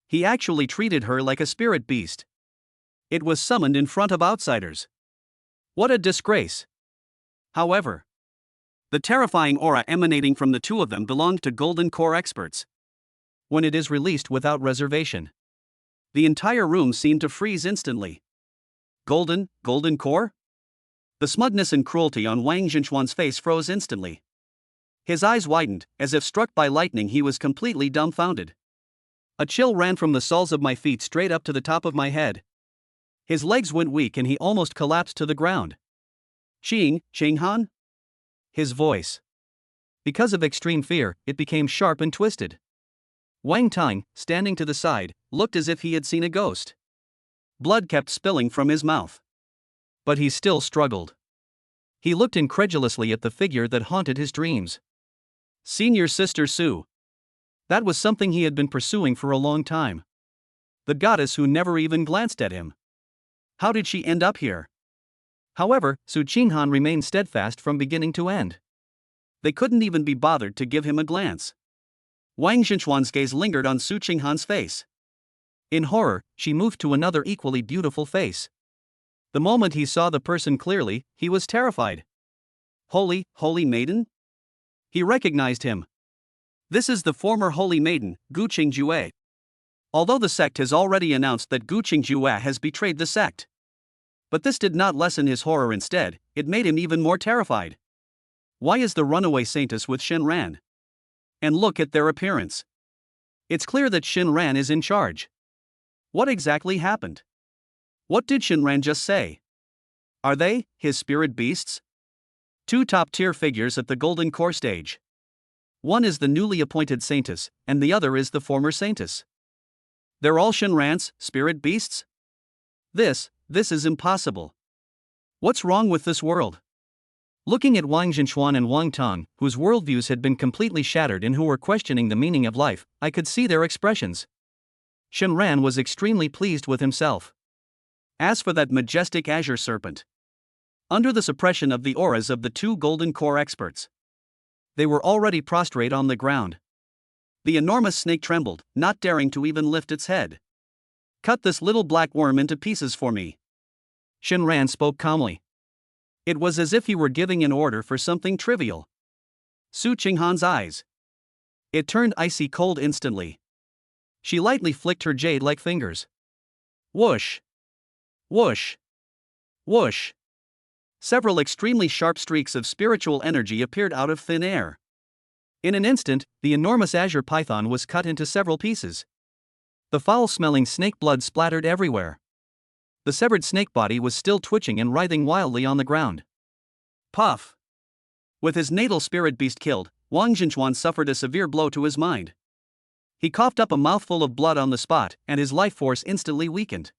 He actually treated her like a spirit beast. It was summoned in front of outsiders. What a disgrace. However, the terrifying aura emanating from the two of them belonged to Golden Core experts. When it is released without reservation, the entire room seemed to freeze instantly. Golden Core? The smugness and cruelty on Wang Zhenchuan's face froze instantly. His eyes widened, as if struck by lightning. He was completely dumbfounded. A chill ran from the soles of my feet straight up to the top of my head. His legs went weak and he almost collapsed to the ground. Qinghan? His voice. Because of extreme fear, it became sharp and twisted. Wang Tang, standing to the side, looked as if he had seen a ghost. Blood kept spilling from his mouth. But he still struggled. He looked incredulously at the figure that haunted his dreams. Senior Sister Su. That was something he had been pursuing for a long time. The goddess who never even glanced at him. How did she end up here? However, Su Qinghan remained steadfast from beginning to end. They couldn't even be bothered to give him a glance. Wang Zhenchuan's gaze lingered on Su Qinghan's face. In horror, she moved to another equally beautiful face. The moment he saw the person clearly, he was terrified. Holy Maiden? He recognized him. This is the former Holy Maiden, Gu Qingjue. Although the sect has already announced that Gu Qingjue has betrayed the sect. But this did not lessen his horror. Instead, it made him even more terrified. Why is the runaway saintess with Shinran? And look at their appearance. It's clear that Shinran is in charge. What exactly happened? What did Shinran just say? Are they his spirit beasts? Two top-tier figures at the Golden Core stage. One is the newly appointed saintess, and the other is the former saintess. They're all Shinran's spirit beasts? This is impossible. What's wrong with this world? Looking at Wang Zhenchuan and Wang Tang, whose worldviews had been completely shattered and who were questioning the meaning of life, I could see their expressions. Shinran was extremely pleased with himself. As for that majestic azure serpent, under the suppression of the auras of the two Golden Core experts, they were already prostrate on the ground. The enormous snake trembled, not daring to even lift its head. Cut this little black worm into pieces for me. Shinran spoke calmly. It was as if he were giving an order for something trivial. Su Qinghan's eyes. It turned icy cold instantly. She lightly flicked her jade-like fingers. Whoosh! Whoosh! Whoosh! Several extremely sharp streaks of spiritual energy appeared out of thin air. In an instant, the enormous azure python was cut into several pieces. The foul-smelling snake blood splattered everywhere. The severed snake body was still twitching and writhing wildly on the ground. Puff! With his natal spirit beast killed, Wang Zhenchuan suffered a severe blow to his mind. He coughed up a mouthful of blood on the spot, and his life force instantly weakened.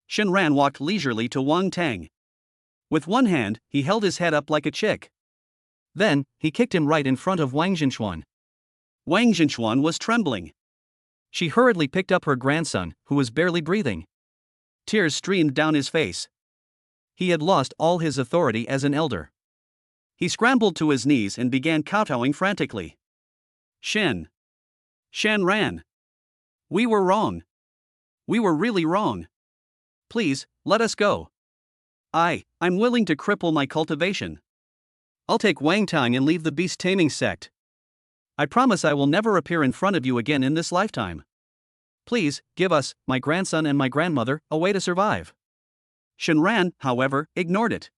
Shinran walked leisurely to Wang Tang. With one hand, he held his head up like a chick. Then, he kicked him right in front of Wang Zhenchuan. Wang Zhenchuan was trembling. She hurriedly picked up her grandson, who was barely breathing. Tears streamed down his face. He had lost all his authority as an elder. He scrambled to his knees and began kowtowing frantically. Shinran. We were wrong. We were really wrong. Please, let us go. I'm willing to cripple my cultivation. I'll take Wang Tang and leave the beast taming sect. I promise I will never appear in front of you again in this lifetime. Please, give us, my grandson and my grandmother, a way to survive. Shinran, however, ignored it.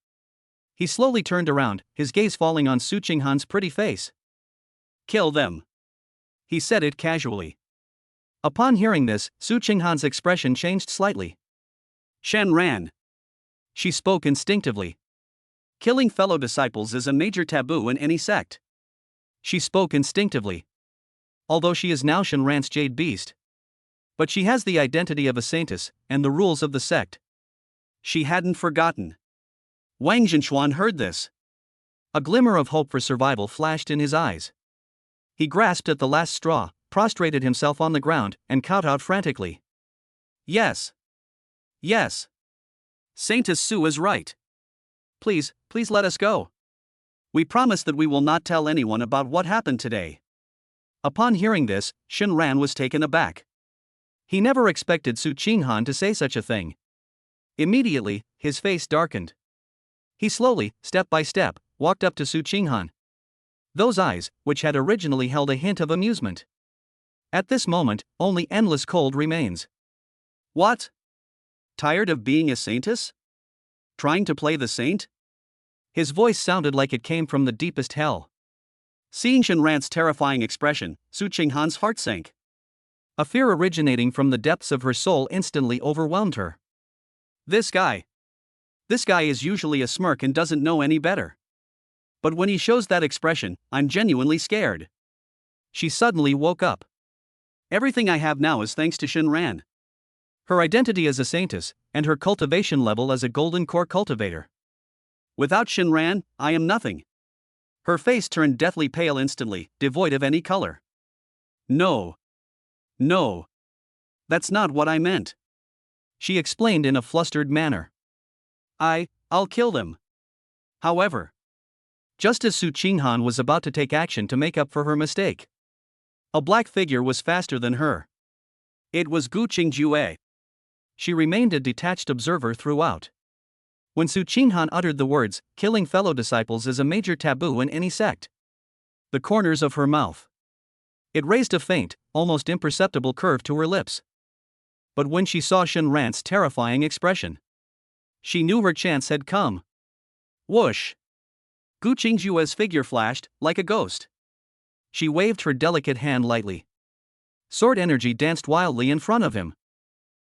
He slowly turned around, his gaze falling on Su Qinghan's pretty face. "Kill them." He said it casually. Upon hearing this, Su Qinghan's expression changed slightly. "Shinran." She spoke instinctively. "Killing fellow disciples is a major taboo in any sect." She spoke instinctively. Although she is now Shinran's jade beast. But she has the identity of a saintess, and the rules of the sect. She hadn't forgotten. Wang Zhenxuan heard this. A glimmer of hope for survival flashed in his eyes. He grasped at the last straw, prostrated himself on the ground, and kowtowed frantically. "Yes. Yes. Saintess Su is right. Please let us go. We promise that we will not tell anyone about what happened today." Upon hearing this, Shinran was taken aback. He never expected Su Qinghan to say such a thing. Immediately, his face darkened. He slowly, step by step, walked up to Su Qinghan. Those eyes, which had originally held a hint of amusement. At this moment, only endless cold remains. "What? Tired of being a saintess? Trying to play the saint?" His voice sounded like it came from the deepest hell. Seeing Shinran's terrifying expression, Su Qinghan's heart sank. A fear originating from the depths of her soul instantly overwhelmed her. This guy is usually a smirk and doesn't know any better. But when he shows that expression, I'm genuinely scared. She suddenly woke up. Everything I have now is thanks to Shinran. Her identity as a saintess, and her cultivation level as a golden core cultivator. Without Shinran, I am nothing. Her face turned deathly pale instantly, devoid of any color. No. That's not what I meant. She explained in a flustered manner. I'll kill them. However, just as Su Qinghan was about to take action to make up for her mistake, a black figure was faster than her. It was Gu Qingjue. She remained a detached observer throughout. When Su Qinghan uttered the words, "Killing fellow disciples is a major taboo in any sect," the corners of her mouth. It raised a faint, almost imperceptible curve to her lips. But when she saw Shinran's terrifying expression, she knew her chance had come. Whoosh! Gu Qingjue's figure flashed, like a ghost. She waved her delicate hand lightly. Sword energy danced wildly in front of him.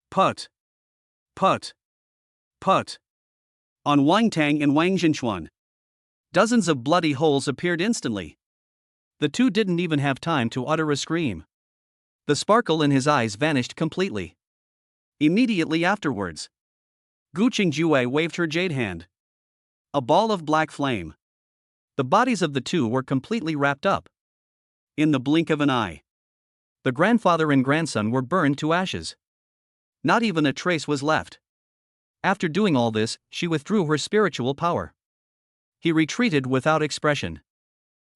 Put! Put! Put! On Wang Tang and Wang Zhenxuan. Dozens of bloody holes appeared instantly. The two didn't even have time to utter a scream. The sparkle in his eyes vanished completely. Immediately afterwards, Gu Qingjue waved her jade hand. A ball of black flame. The bodies of the two were completely wrapped up. In the blink of an eye, the grandfather and grandson were burned to ashes. Not even a trace was left. After doing all this, she withdrew her spiritual power. He retreated without expression.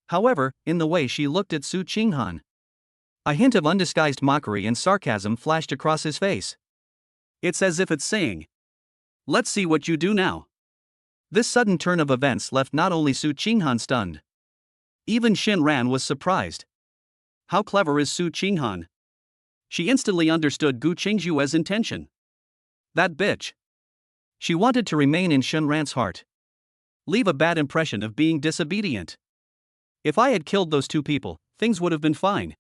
However, in the way she looked at Su Qinghan, a hint of undisguised mockery and sarcasm flashed across his face. It's as if it's saying, "Let's see what you do now." This sudden turn of events left not only Su Qinghan stunned. Even Shinran was surprised. How clever is Su Qinghan? She instantly understood Gu Qingjue's intention. That bitch. She wanted to remain in Shinran's heart. Leave a bad impression of being disobedient. If I had killed those two people, things would have been fine.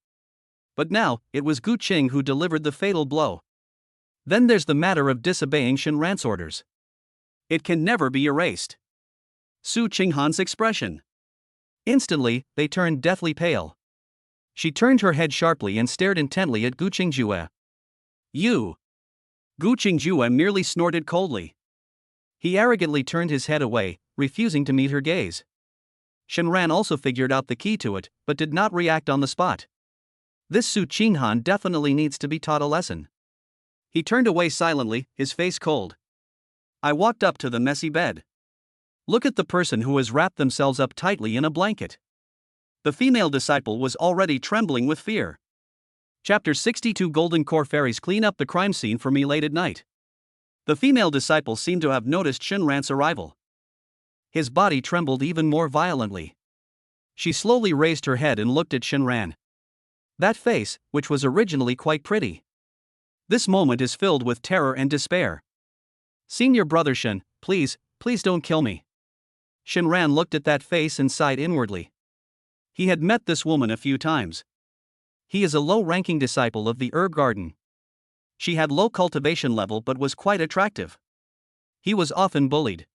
But now, it was Gu Qing who delivered the fatal blow. Then there's the matter of disobeying Shinran's orders. It can never be erased. Su Qinghan's expression. Instantly, they turned deathly pale. She turned her head sharply and stared intently at Gu Qingjue. "You!" Gu Qingjue merely snorted coldly. He arrogantly turned his head away, refusing to meet her gaze. Shinran also figured out the key to it, but did not react on the spot. This Su Qinghan definitely needs to be taught a lesson. He turned away silently, his face cold. I walked up to the messy bed. Look at the person who has wrapped themselves up tightly in a blanket. The female disciple was already trembling with fear. Chapter 62 Golden Core Fairies clean up the crime scene for me late at night. The female disciple seemed to have noticed Shinran's arrival. His body trembled even more violently. She slowly raised her head and looked at Shinran. That face, which was originally quite pretty, this moment is filled with terror and despair. Senior brother Shen, please, please don't kill me. Shenran looked at that face and sighed inwardly. He had met this woman a few times. He is a low-ranking disciple of the herb garden. She had low cultivation level but was quite attractive. He was often bullied.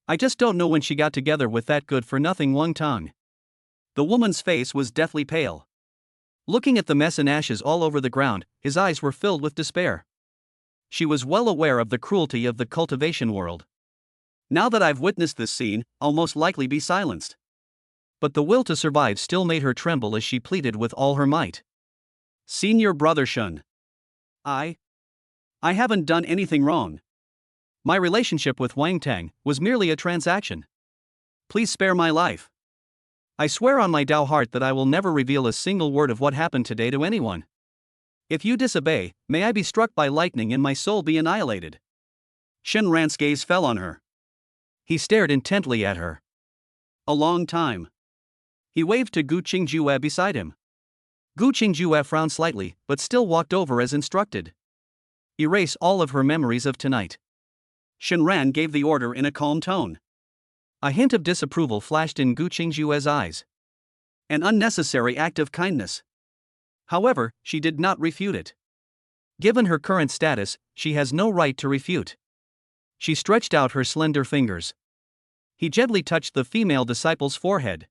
I just don't know when she got together with that good-for-nothing Wang Tang. The woman's face was deathly pale. Looking at the mess and ashes all over the ground, his eyes were filled with despair. She was well aware of the cruelty of the cultivation world. Now that I've witnessed this scene, I'll most likely be silenced. But the will to survive still made her tremble as she pleaded with all her might. Senior brother Shun. I haven't done anything wrong. My relationship with Wang Tang was merely a transaction. Please spare my life. I swear on my Dao heart that I will never reveal a single word of what happened today to anyone. If you disobey, may I be struck by lightning and my soul be annihilated. Shen Ran's gaze fell on her. He stared intently at her. A long time. He waved to Gu Qingjue beside him. Gu Qingjue frowned slightly, but still walked over as instructed. Erase all of her memories of tonight. Shen Ran gave the order in a calm tone. A hint of disapproval flashed in Gu Qingjue's eyes. An unnecessary act of kindness. However, she did not refute it. Given her current status, she has no right to refute. She stretched out her slender fingers. He gently touched the female disciple's forehead.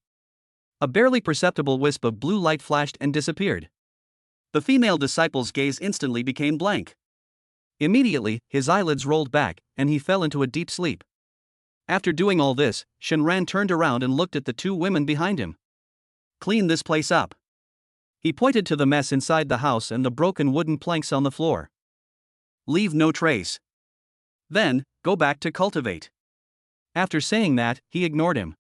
A barely perceptible wisp of blue light flashed and disappeared. The female disciple's gaze instantly became blank. Immediately, his eyelids rolled back, and he fell into a deep sleep. After doing all this, Shen Ran turned around and looked at the two women behind him. Clean this place up. He pointed to the mess inside the house and the broken wooden planks on the floor. Leave no trace. Then, go back to cultivate. After saying that, he ignored him.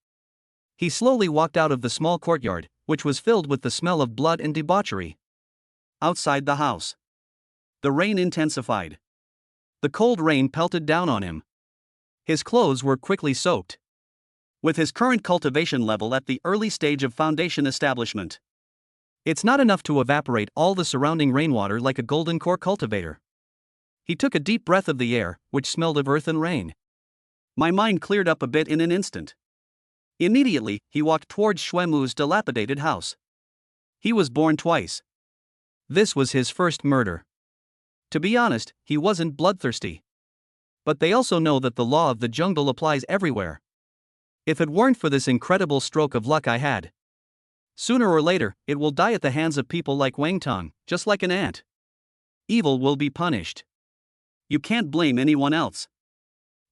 He slowly walked out of the small courtyard, which was filled with the smell of blood and debauchery. Outside the house, the rain intensified. The cold rain pelted down on him. His clothes were quickly soaked. With his current cultivation level at the early stage of foundation establishment, it's not enough to evaporate all the surrounding rainwater like a golden core cultivator. He took a deep breath of the air, which smelled of earth and rain. My mind cleared up a bit in an instant. Immediately, he walked towards Xuemu's dilapidated house. He was born twice. This was his first murder. To be honest, he wasn't bloodthirsty. But they also know that the law of the jungle applies everywhere. If it weren't for this incredible stroke of luck I had, sooner or later, it will die at the hands of people like Wang Tang, just like an ant. Evil will be punished. You can't blame anyone else.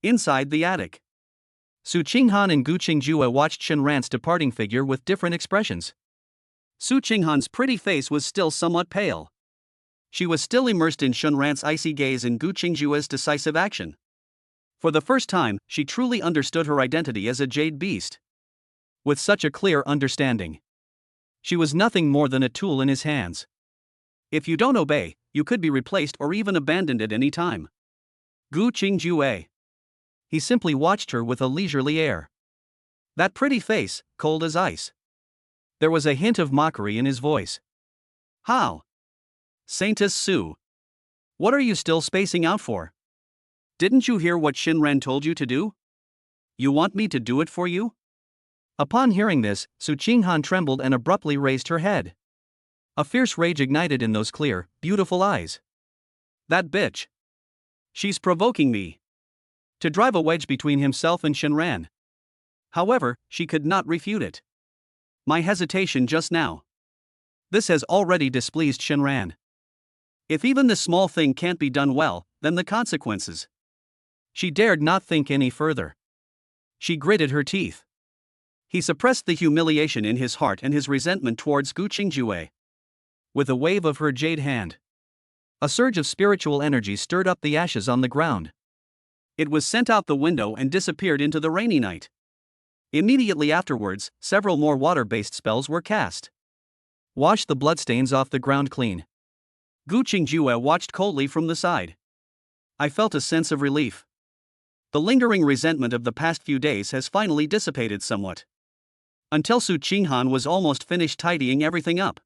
Inside the attic, Su Qinghan and Gu Qingjue watched Shen Ran's departing figure with different expressions. Su Qinghan's pretty face was still somewhat pale. She was still immersed in Shen Ran's icy gaze and Gu Qingjue's decisive action. For the first time, she truly understood her identity as a jade beast. With such a clear understanding, she was nothing more than a tool in his hands. If you don't obey, you could be replaced or even abandoned at any time. Gu Qingjue. He simply watched her with a leisurely air. That pretty face, cold as ice. There was a hint of mockery in his voice. How? Saintess Su. What are you still spacing out for? Didn't you hear what Shinran told you to do? You want me to do it for you? Upon hearing this, Su Qinghan trembled and abruptly raised her head. A fierce rage ignited in those clear, beautiful eyes. That bitch. She's provoking me. To drive a wedge between himself and Shinran. However, she could not refute it. My hesitation just now. This has already displeased Shinran. If even this small thing can't be done well, then the consequences. She dared not think any further. She gritted her teeth. He suppressed the humiliation in his heart and his resentment towards Gu Qingjue. With a wave of her jade hand, a surge of spiritual energy stirred up the ashes on the ground. It was sent out the window and disappeared into the rainy night. Immediately afterwards, several more water-based spells were cast. Wash the bloodstains off the ground clean. Gu Qingjue watched coldly from the side. I felt a sense of relief. The lingering resentment of the past few days has finally dissipated somewhat. Until Su Qinghan was almost finished tidying everything up.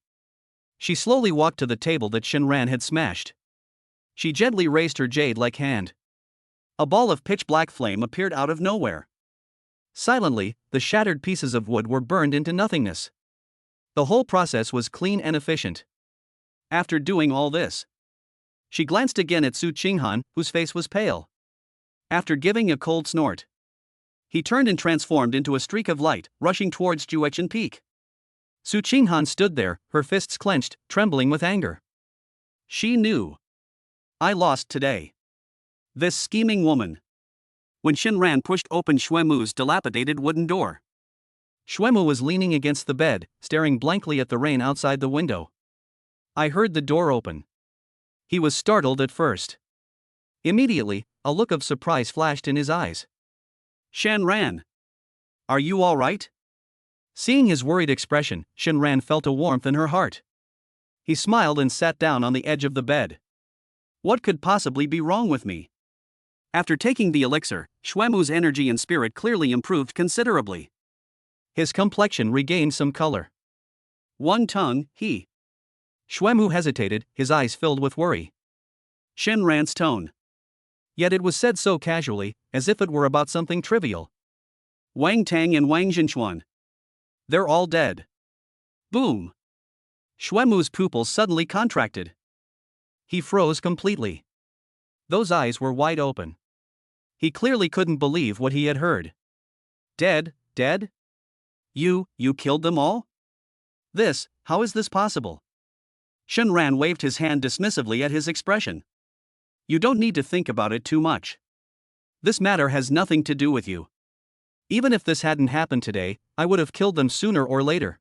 She slowly walked to the table that Shinran had smashed. She gently raised her jade-like hand. A ball of pitch-black flame appeared out of nowhere. Silently, the shattered pieces of wood were burned into nothingness. The whole process was clean and efficient. After doing all this, she glanced again at Su Qinghan, whose face was pale. After giving a cold snort, he turned and transformed into a streak of light, rushing towards Juechen Peak. Su Qinghan stood there, her fists clenched, trembling with anger. She knew. I lost today. This scheming woman. When Shinran pushed open Xuemu's dilapidated wooden door, Xuemu was leaning against the bed, staring blankly at the rain outside the window. I heard the door open. He was startled at first. Immediately, a look of surprise flashed in his eyes. Shinran! Are you all right? Seeing his worried expression, Shinran felt a warmth in her heart. He smiled and sat down on the edge of the bed. What could possibly be wrong with me? After taking the elixir, Xuemu's energy and spirit clearly improved considerably. His complexion regained some color. One tongue, he. Xuemu hesitated, his eyes filled with worry. Shinran's tone. Yet it was said so casually, as if it were about something trivial. Wang Tang and Wang Zhenchuan. They're all dead. Boom. Xuemu's pupils suddenly contracted. He froze completely. Those eyes were wide open. He clearly couldn't believe what he had heard. Dead? You killed them all? How is this possible? Shinran waved his hand dismissively at his expression. You don't need to think about it too much. This matter has nothing to do with you. Even if this hadn't happened today, I would have killed them sooner or later.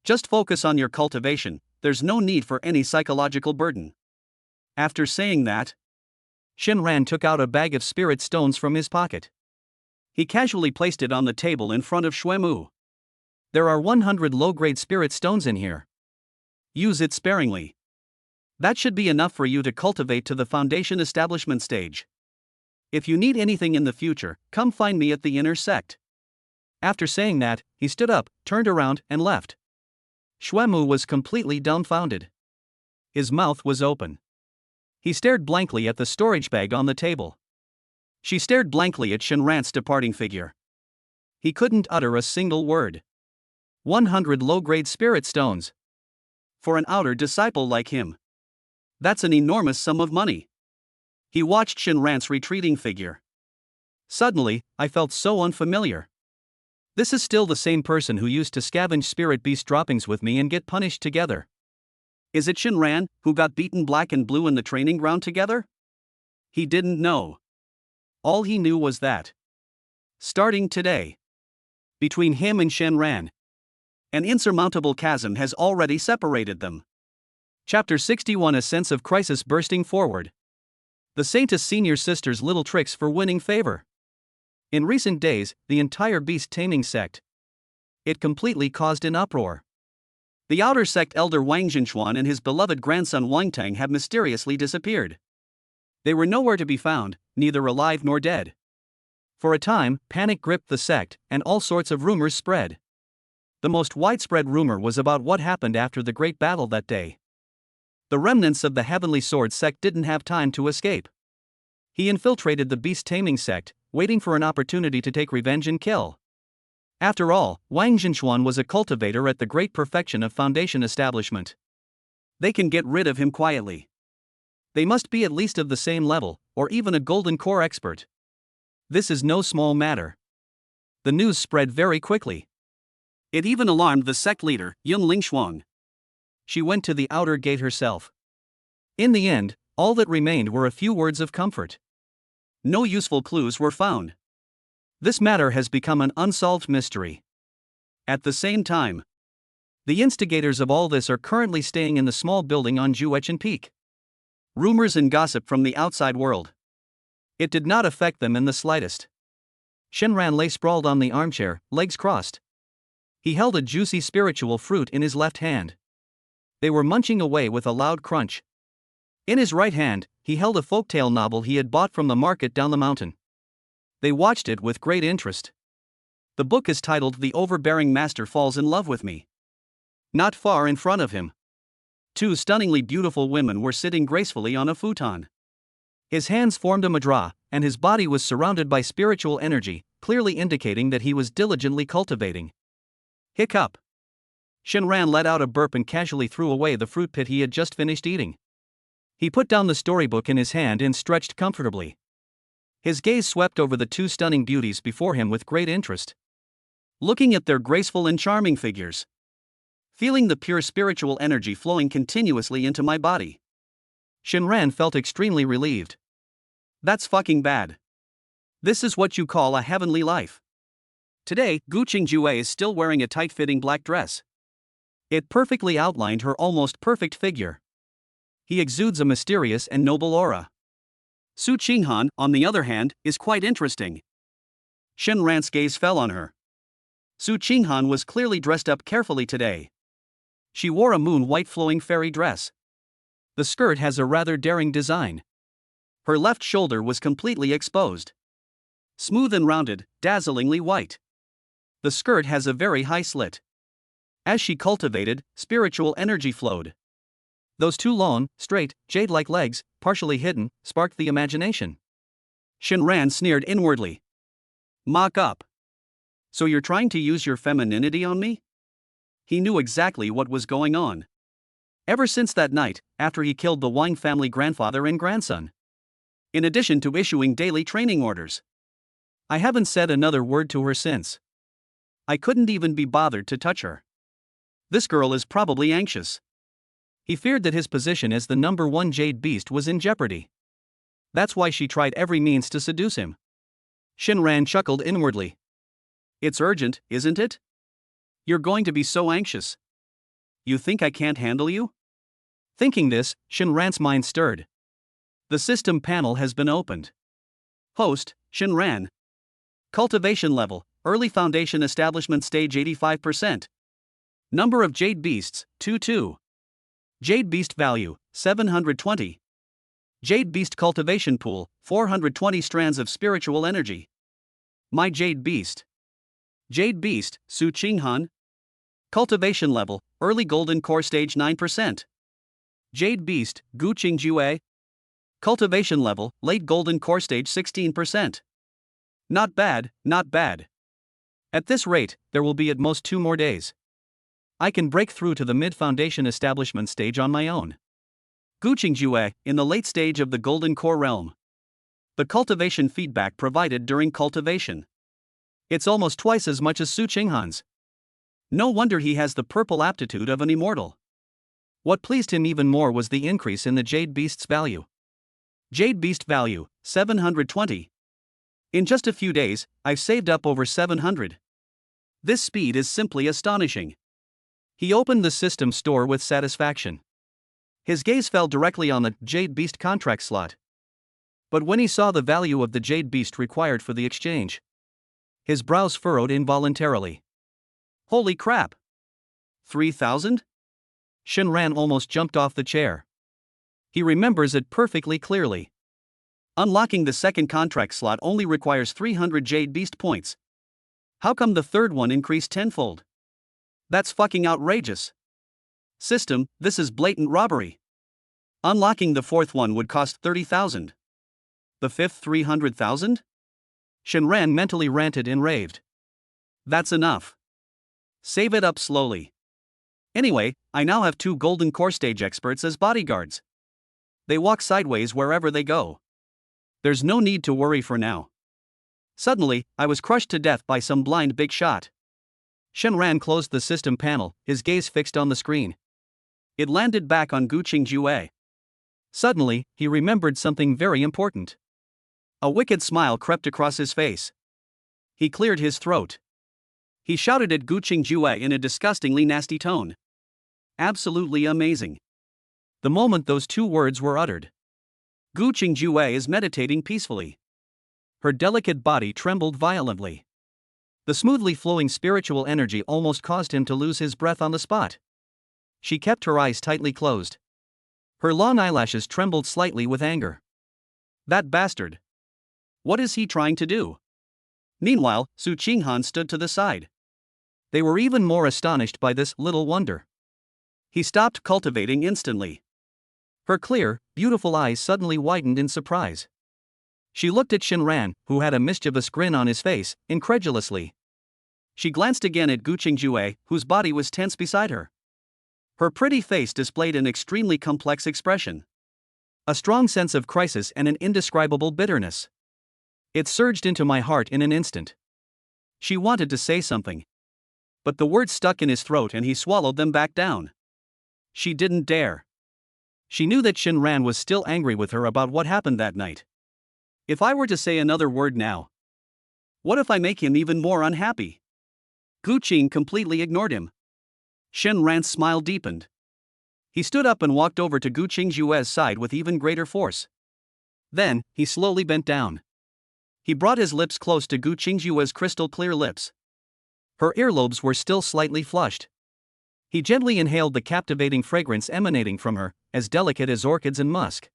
Just focus on your cultivation, there's no need for any psychological burden. After saying that, Shinran took out a bag of spirit stones from his pocket. He casually placed it on the table in front of Xuemu. There are 100 low-grade spirit stones in here. Use it sparingly. That should be enough for you to cultivate to the foundation establishment stage. If you need anything in the future, come find me at the inner sect. After saying that, he stood up, turned around, and left. Xuemu was completely dumbfounded. His mouth was open. He stared blankly at the storage bag on the table. She stared blankly at Shinran's departing figure. He couldn't utter a single word. 100 low-grade spirit stones. For an outer disciple like him. That's an enormous sum of money. He watched Shinran's retreating figure. Suddenly, I felt so unfamiliar. This is still the same person who used to scavenge spirit beast droppings with me and get punished together. Is it Shinran, who got beaten black and blue in the training ground together? He didn't know. All he knew was that, starting today, between him and Shinran, an insurmountable chasm has already separated them. Chapter 61. A sense of crisis bursting forward. The Saintess Senior Sister's little tricks for winning favor. In recent days, the entire beast taming sect. It completely caused an uproar. The outer sect elder Wang Zhenchuan and his beloved grandson Wang Tang have mysteriously disappeared. They were nowhere to be found, neither alive nor dead. For a time, panic gripped the sect, and all sorts of rumors spread. The most widespread rumor was about what happened after the great battle that day. The remnants of the Heavenly Sword sect didn't have time to escape. He infiltrated the beast taming sect, waiting for an opportunity to take revenge and kill. After all, Wang Zhenchuan was a cultivator at the great perfection of foundation establishment. They can get rid of him quietly. They must be at least of the same level, or even a golden core expert. This is no small matter. The news spread very quickly. It even alarmed the sect leader, Yun Lingshuang. She went to the outer gate herself. In the end, all that remained were a few words of comfort. No useful clues were found. This matter has become an unsolved mystery. At the same time, the instigators of all this are currently staying in the small building on Juechen Peak. Rumors and gossip from the outside world. It did not affect them in the slightest. Shinran lay sprawled on the armchair, legs crossed. He held a juicy spiritual fruit in his left hand. They were munching away with a loud crunch. In his right hand, he held a folktale novel he had bought from the market down the mountain. They watched it with great interest. The book is titled The Overbearing Master Falls in Love with Me. Not far in front of him, two stunningly beautiful women were sitting gracefully on a futon. His hands formed a mudra, and his body was surrounded by spiritual energy, clearly indicating that he was diligently cultivating. Hiccup. Shinran let out a burp and casually threw away the fruit pit he had just finished eating. He put down the storybook in his hand and stretched comfortably. His gaze swept over the two stunning beauties before him with great interest. Looking at their graceful and charming figures. Feeling the pure spiritual energy flowing continuously into my body. Shinran felt extremely relieved. That's fucking bad. This is what you call a heavenly life. Today, Gu Qingjue is still wearing a tight-fitting black dress. It perfectly outlined her almost perfect figure. He exudes a mysterious and noble aura. Su Qinghan, on the other hand, is quite interesting. Shinran's gaze fell on her. Su Qinghan was clearly dressed up carefully today. She wore a moon-white flowing fairy dress. The skirt has a rather daring design. Her left shoulder was completely exposed. Smooth and rounded, dazzlingly white. The skirt has a very high slit. As she cultivated, spiritual energy flowed. Those two long, straight, jade-like legs, partially hidden, sparked the imagination. Shinran sneered inwardly. Mock up. So you're trying to use your femininity on me? He knew exactly what was going on. Ever since that night, after he killed the Wang family grandfather and grandson. In addition to issuing daily training orders. I haven't said another word to her since. I couldn't even be bothered to touch her. This girl is probably anxious. He feared that his position as the number one Jade Beast was in jeopardy. That's why she tried every means to seduce him. Shinran chuckled inwardly. It's urgent, isn't it? You're going to be so anxious. You think I can't handle you? Thinking this, Shinran's mind stirred. The system panel has been opened. Host, Shinran. Cultivation level, early foundation establishment stage 85%. Number of Jade Beasts, 22. Jade Beast value, 720. Jade Beast cultivation pool, 420 strands of spiritual energy. My Jade Beast. Jade Beast, Su Qinghan. Cultivation level, early golden core stage 9%. Jade Beast, Gu Qingjue. Cultivation level, late golden core stage 16%. Not bad, not bad. At this rate, there will be at most 2 more days. I can break through to the mid-foundation establishment stage on my own. Gu Qingjue, in the late stage of the golden core realm. The cultivation feedback provided during cultivation. It's almost twice as much as Su Qinghan's. No wonder he has the purple aptitude of an immortal. What pleased him even more was the increase in the Jade Beast's value. Jade Beast value, 720. In just a few days, I've saved up over 700. This speed is simply astonishing. He opened the system store with satisfaction. His gaze fell directly on the Jade Beast contract slot. But when he saw the value of the Jade Beast required for the exchange, his brows furrowed involuntarily. Holy crap! 3,000? Shinran almost jumped off the chair. He remembers it perfectly clearly. Unlocking the second contract slot only requires 300 Jade Beast points. How come the third one increased tenfold? That's fucking outrageous. System, this is blatant robbery. Unlocking the fourth one would cost 30,000. The fifth 300,000? Shinran mentally ranted and raved. That's enough. Save it up slowly. Anyway, I now have 2 golden core stage experts as bodyguards. They walk sideways wherever they go. There's no need to worry for now. Suddenly, I was crushed to death by some blind big shot. Shinran closed the system panel, his gaze fixed on the screen. It landed back on Gu Qingjue. Suddenly, he remembered something very important. A wicked smile crept across his face. He cleared his throat. He shouted at Gu Qingjue in a disgustingly nasty tone. Absolutely amazing. The moment those 2 words were uttered, Gu Qingjue is meditating peacefully. Her delicate body trembled violently. The smoothly flowing spiritual energy almost caused him to lose his breath on the spot. She kept her eyes tightly closed. Her long eyelashes trembled slightly with anger. That bastard. What is he trying to do? Meanwhile, Su Qinghan stood to the side. They were even more astonished by this little wonder. He stopped cultivating instantly. Her clear, beautiful eyes suddenly widened in surprise. She looked at Shinran, who had a mischievous grin on his face, incredulously. She glanced again at Gu Qingjue, whose body was tense beside her. Her pretty face displayed an extremely complex expression. A strong sense of crisis and an indescribable bitterness. It surged into my heart in an instant. She wanted to say something. But the words stuck in his throat and he swallowed them back down. She didn't dare. She knew that Shinran was still angry with her about what happened that night. If I were to say another word now, what if I make him even more unhappy? Gu Qing completely ignored him. Shinran's smile deepened. He stood up and walked over to Gu Qingjue's side with even greater force. Then, he slowly bent down. He brought his lips close to Gu Qingjue's crystal clear lips. Her earlobes were still slightly flushed. He gently inhaled the captivating fragrance emanating from her, as delicate as orchids and musk.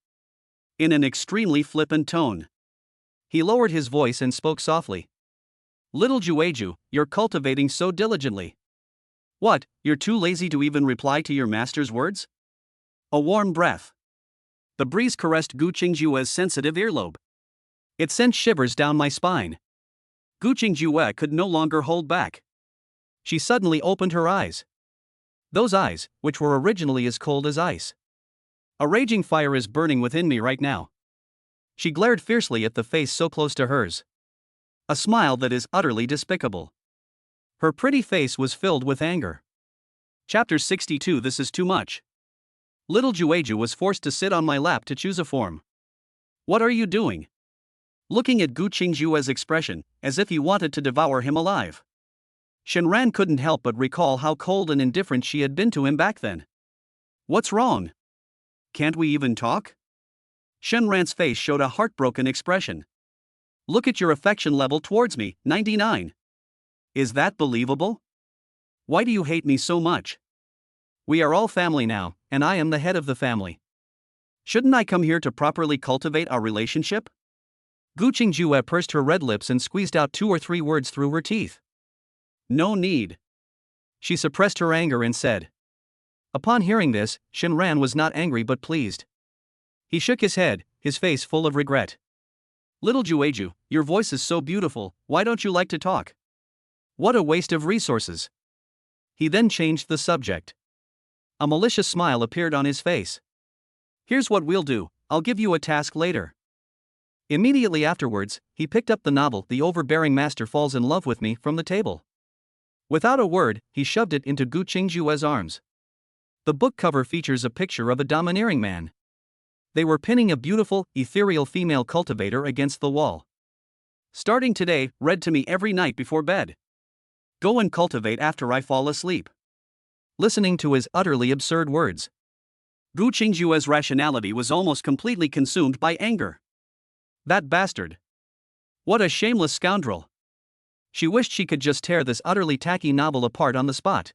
In an extremely flippant tone, he lowered his voice and spoke softly. Little Jueju, you're cultivating so diligently. What, you're too lazy to even reply to your master's words? A warm breath. The breeze caressed Gu Qingjue's sensitive earlobe. It sent shivers down my spine. Gu Qingjue could no longer hold back. She suddenly opened her eyes. Those eyes, which were originally as cold as ice. A raging fire is burning within me right now. She glared fiercely at the face so close to hers. A smile that is utterly despicable. Her pretty face was filled with anger. Chapter 62. This is too much. Little Jueju was forced to sit on my lap to choose a form. What are you doing? Looking at Gu Qingjue's expression, as if he wanted to devour him alive. Shinran couldn't help but recall how cold and indifferent she had been to him back then. What's wrong? Can't we even talk? Shinran's face showed a heartbroken expression. Look at your affection level towards me, 99. Is that believable? Why do you hate me so much? We are all family now, and I am the head of the family. Shouldn't I come here to properly cultivate our relationship? Gu Qingjue pursed her red lips and squeezed out 2 or 3 words through her teeth. No need. She suppressed her anger and said. Upon hearing this, Shinran was not angry but pleased. He shook his head, his face full of regret. Little Jueju, your voice is so beautiful, why don't you like to talk? What a waste of resources. He then changed the subject. A malicious smile appeared on his face. Here's what we'll do, I'll give you a task later. Immediately afterwards, he picked up the novel The Overbearing Master Falls in Love with Me from the table. Without a word, he shoved it into Gu Qingjue's arms. The book cover features a picture of a domineering man. They were pinning a beautiful, ethereal female cultivator against the wall. Starting today, read to me every night before bed. Go and cultivate after I fall asleep. Listening to his utterly absurd words, Gu Qingjue's rationality was almost completely consumed by anger. That bastard. What a shameless scoundrel. She wished she could just tear this utterly tacky novel apart on the spot.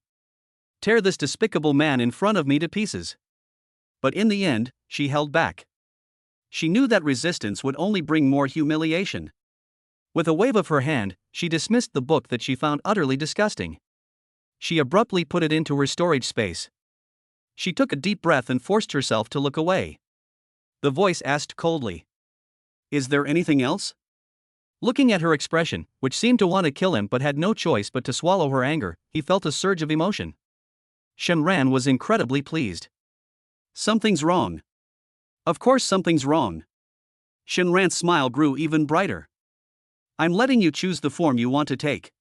Tear this despicable man in front of me to pieces. But in the end, she held back. She knew that resistance would only bring more humiliation. With a wave of her hand, she dismissed the book that she found utterly disgusting. She abruptly put it into her storage space. She took a deep breath and forced herself to look away. The voice asked coldly. Is there anything else? Looking at her expression, which seemed to want to kill him but had no choice but to swallow her anger, he felt a surge of emotion. Shinran was incredibly pleased. Something's wrong. Of course something's wrong. Shinran's smile grew even brighter. I'm letting you choose the form you want to take.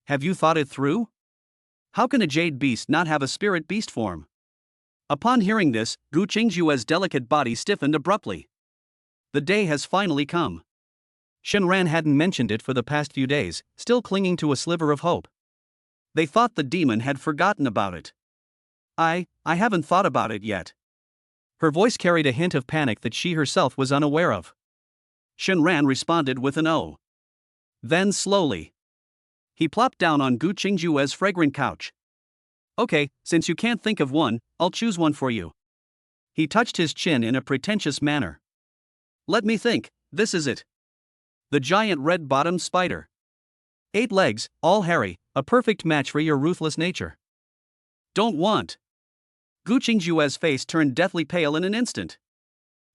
Have you thought it through? How can a jade beast not have a spirit beast form? Upon hearing this, Gu Qingjue's delicate body stiffened abruptly. The day has finally come. Shinran hadn't mentioned it for the past few days, still clinging to a sliver of hope. They thought the demon had forgotten about it. I haven't thought about it yet. Her voice carried a hint of panic that she herself was unaware of. Shinran responded with an "oh." Then slowly, he plopped down on Gu Qingjue's fragrant couch. Okay, since you can't think of one, I'll choose one for you. He touched his chin in a pretentious manner. Let me think, this is it. The giant red-bottomed spider. 8 legs, all hairy, a perfect match for your ruthless nature. Don't want. Gu Qingjue's face turned deathly pale in an instant.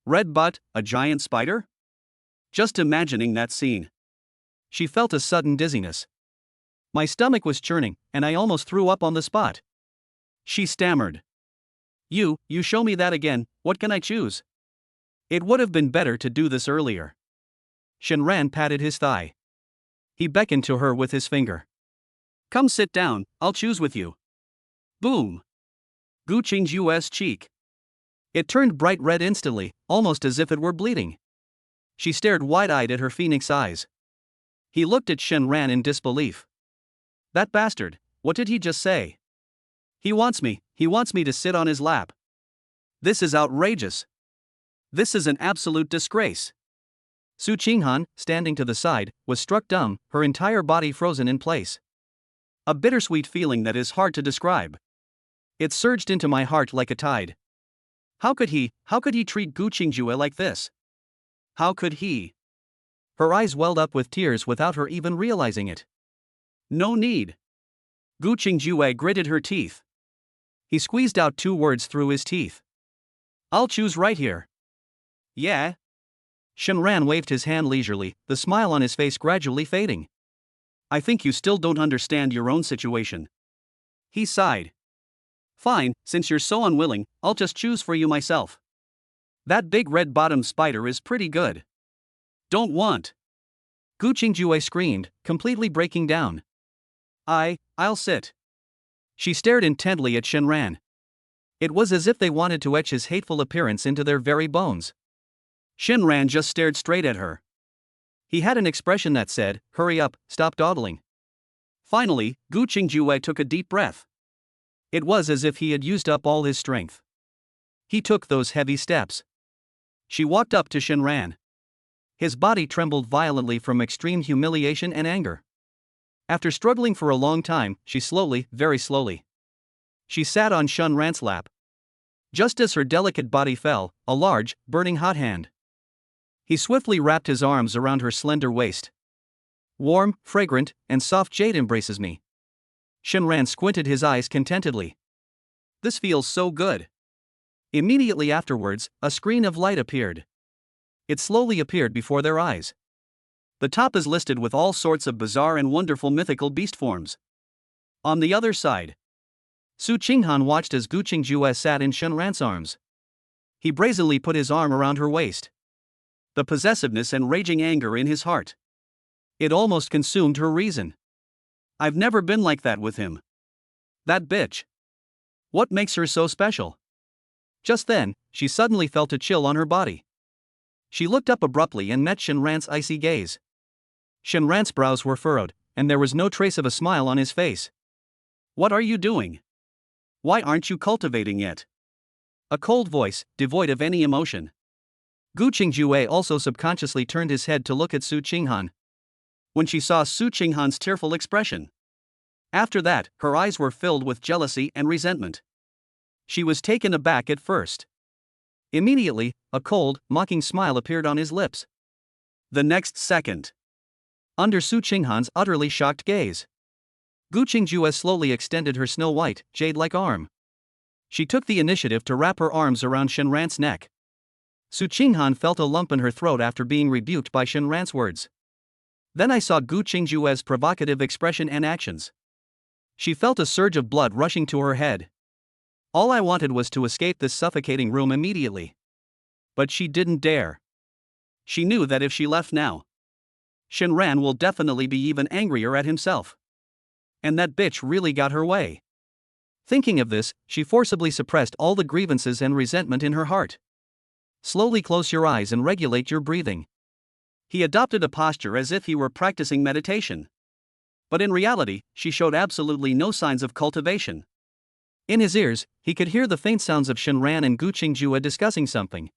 Red butt, a giant spider? Just imagining that scene. She felt a sudden dizziness. My stomach was churning, and I almost threw up on the spot. She stammered. You show me that again, what can I choose? It would have been better to do this earlier. Shenran patted his thigh. He beckoned to her with his finger. Come sit down, I'll choose with you. Boom. Gu Qingjue's cheek. It turned bright red instantly, almost as if it were bleeding. She stared wide-eyed at her phoenix eyes. He looked at Shenran in disbelief. That bastard, what did he just say? He wants me to sit on his lap. This is outrageous. This is an absolute disgrace. Su Qinghan, standing to the side, was struck dumb, her entire body frozen in place. A bittersweet feeling that is hard to describe. It surged into my heart like a tide. How could he treat Gu Qingjue like this? How could he? Her eyes welled up with tears without her even realizing it. No need. Gu Qingjue gritted her teeth. He squeezed out 2 words through his teeth. I'll choose right here. Yeah? Shenran waved his hand leisurely, the smile on his face gradually fading. I think you still don't understand your own situation. He sighed. Fine, since you're so unwilling, I'll just choose for you myself. That big red-bottomed spider is pretty good. Don't want. Gu Qingjue screamed, completely breaking down. I'll sit. She stared intently at Shenran. It was as if they wanted to etch his hateful appearance into their very bones. Shenran just stared straight at her. He had an expression that said, hurry up, stop dawdling. Finally, Gu Qingjue took a deep breath. It was as if he had used up all his strength. He took those heavy steps. She walked up to Shenran. His body trembled violently from extreme humiliation and anger. After struggling for a long time, she slowly, very slowly. She sat on Shenran's lap. Just as her delicate body fell, a large, burning hot hand. He swiftly wrapped his arms around her slender waist. Warm, fragrant, and soft jade embraces me. Shenran squinted his eyes contentedly. This feels so good. Immediately afterwards, a screen of light appeared. It slowly appeared before their eyes. The top is listed with all sorts of bizarre and wonderful mythical beast forms. On the other side, Su Qinghan watched as Gu Qingjue sat in Shenran's arms. He brazenly put his arm around her waist. The possessiveness and raging anger in his heart. It almost consumed her reason. I've never been like that with him. That bitch. What makes her so special? Just then, she suddenly felt a chill on her body. She looked up abruptly and met Shenran's icy gaze. Shenran's brows were furrowed, and there was no trace of a smile on his face. What are you doing? Why aren't you cultivating yet? A cold voice, devoid of any emotion. Gu Qingjue also subconsciously turned his head to look at Su Qinghan. When she saw Su Qinghan's tearful expression. After that, her eyes were filled with jealousy and resentment. She was taken aback at first. Immediately, a cold, mocking smile appeared on his lips. The next second, under Su Qinghan's utterly shocked gaze, Gu Qingjue slowly extended her snow-white, jade-like arm. She took the initiative to wrap her arms around Shenran's neck. Su Qinghan felt a lump in her throat after being rebuked by Shenran's words. Then I saw Gu Qingjue's provocative expression and actions. She felt a surge of blood rushing to her head. All I wanted was to escape this suffocating room immediately. But she didn't dare. She knew that if she left now, Shenran will definitely be even angrier at himself. And that bitch really got her way. Thinking of this, she forcibly suppressed all the grievances and resentment in her heart. Slowly close your eyes and regulate your breathing. He adopted a posture as if he were practicing meditation. But in reality, she showed absolutely no signs of cultivation. In his ears, he could hear the faint sounds of Shenran and Gu Qingjue discussing something.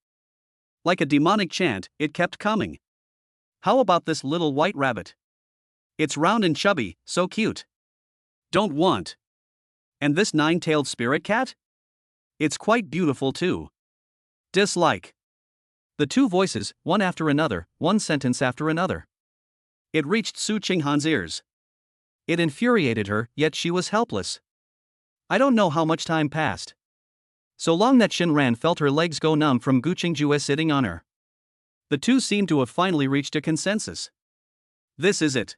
Like a demonic chant, it kept coming. How about this little white rabbit? It's round and chubby, so cute. Don't want. And this 9-tailed spirit cat? It's quite beautiful too. Dislike. The 2 voices, one after another, one sentence after another. It reached Su Qinghan's ears. It infuriated her, yet she was helpless. I don't know how much time passed. So long that Shenran felt her legs go numb from Gu Qingjue sitting on her. The two seemed to have finally reached a consensus. This is it.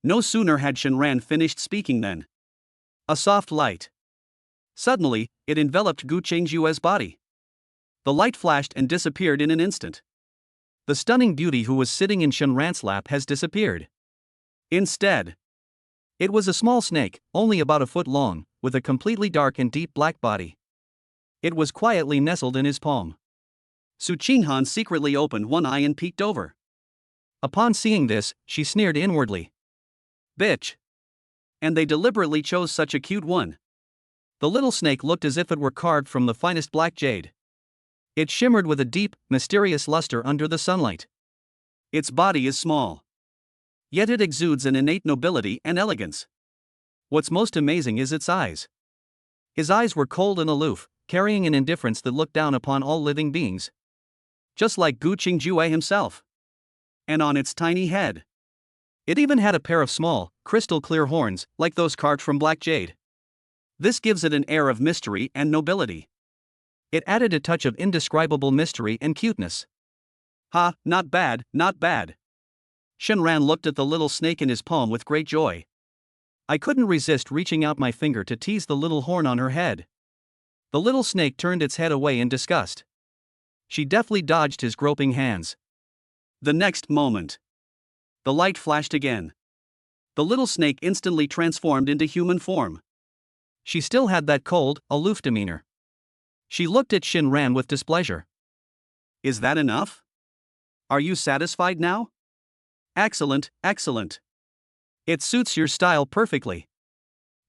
No sooner had Shenran finished speaking than a soft light. Suddenly, it enveloped Gu Chengjue's body. The light flashed and disappeared in an instant. The stunning beauty who was sitting in Shenran's lap has disappeared. Instead, it was a small snake, only about a foot long, with a completely dark and deep black body. It was quietly nestled in his palm. Su Qinghan secretly opened one eye and peeked over. Upon seeing this, she sneered inwardly. Bitch! And they deliberately chose such a cute one. The little snake looked as if it were carved from the finest black jade. It shimmered with a deep, mysterious luster under the sunlight. Its body is small. Yet it exudes an innate nobility and elegance. What's most amazing is its eyes. His eyes were cold and aloof, carrying an indifference that looked down upon all living beings. Just like Gu Qingjue himself. And on its tiny head, it even had a pair of small, crystal-clear horns, like those carved from black jade. This gives it an air of mystery and nobility. It added a touch of indescribable mystery and cuteness. Ha, not bad, not bad. Shenran looked at the little snake in his palm with great joy. I couldn't resist reaching out my finger to tease the little horn on her head. The little snake turned its head away in disgust. She deftly dodged his groping hands. The next moment, the light flashed again. The little snake instantly transformed into human form. She still had that cold, aloof demeanor. She looked at Shenran with displeasure. Is that enough? Are you satisfied now? Excellent, excellent. It suits your style perfectly.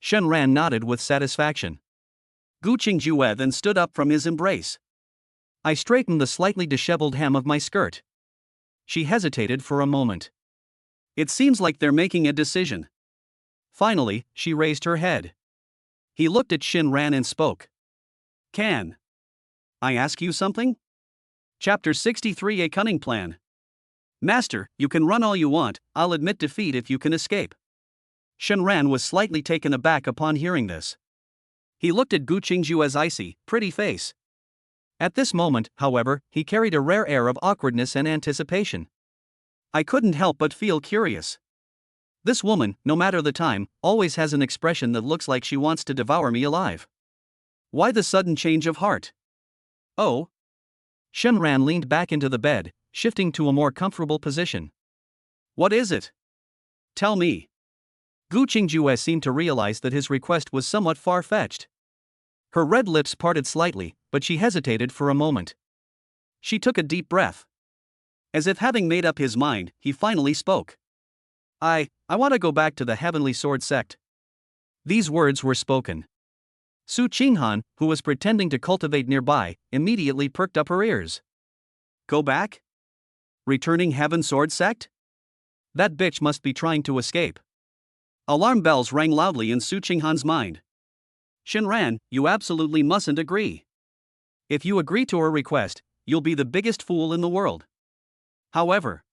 Shenran nodded with satisfaction. Gu Qingjue then stood up from his embrace. I straightened the slightly disheveled hem of my skirt. She hesitated for a moment. It seems like they're making a decision. Finally, she raised her head. He looked at Shenran and spoke. Can I ask you something? Chapter 63 A Cunning Plan. Master, you can run all you want, I'll admit defeat if you can escape. Shenran was slightly taken aback upon hearing this. He looked at Gu Qingjue's icy, pretty face. At this moment, however, he carried a rare air of awkwardness and anticipation. I couldn't help but feel curious. This woman, no matter the time, always has an expression that looks like she wants to devour me alive. Why the sudden change of heart? Oh. Shenran leaned back into the bed, shifting to a more comfortable position. What is it? Tell me. Gu Qingjue seemed to realize that his request was somewhat far-fetched. Her red lips parted slightly, but she hesitated for a moment. She took a deep breath. As if having made up his mind, he finally spoke. I want to go back to the Heavenly Sword sect. These words were spoken. Su Qinghan, who was pretending to cultivate nearby, immediately perked up her ears. Go back? Returning Heaven Sword sect? That bitch must be trying to escape. Alarm bells rang loudly in Su Qinghan's mind. Shenran, you absolutely mustn't agree. If you agree to her request, you'll be the biggest fool in the world. However,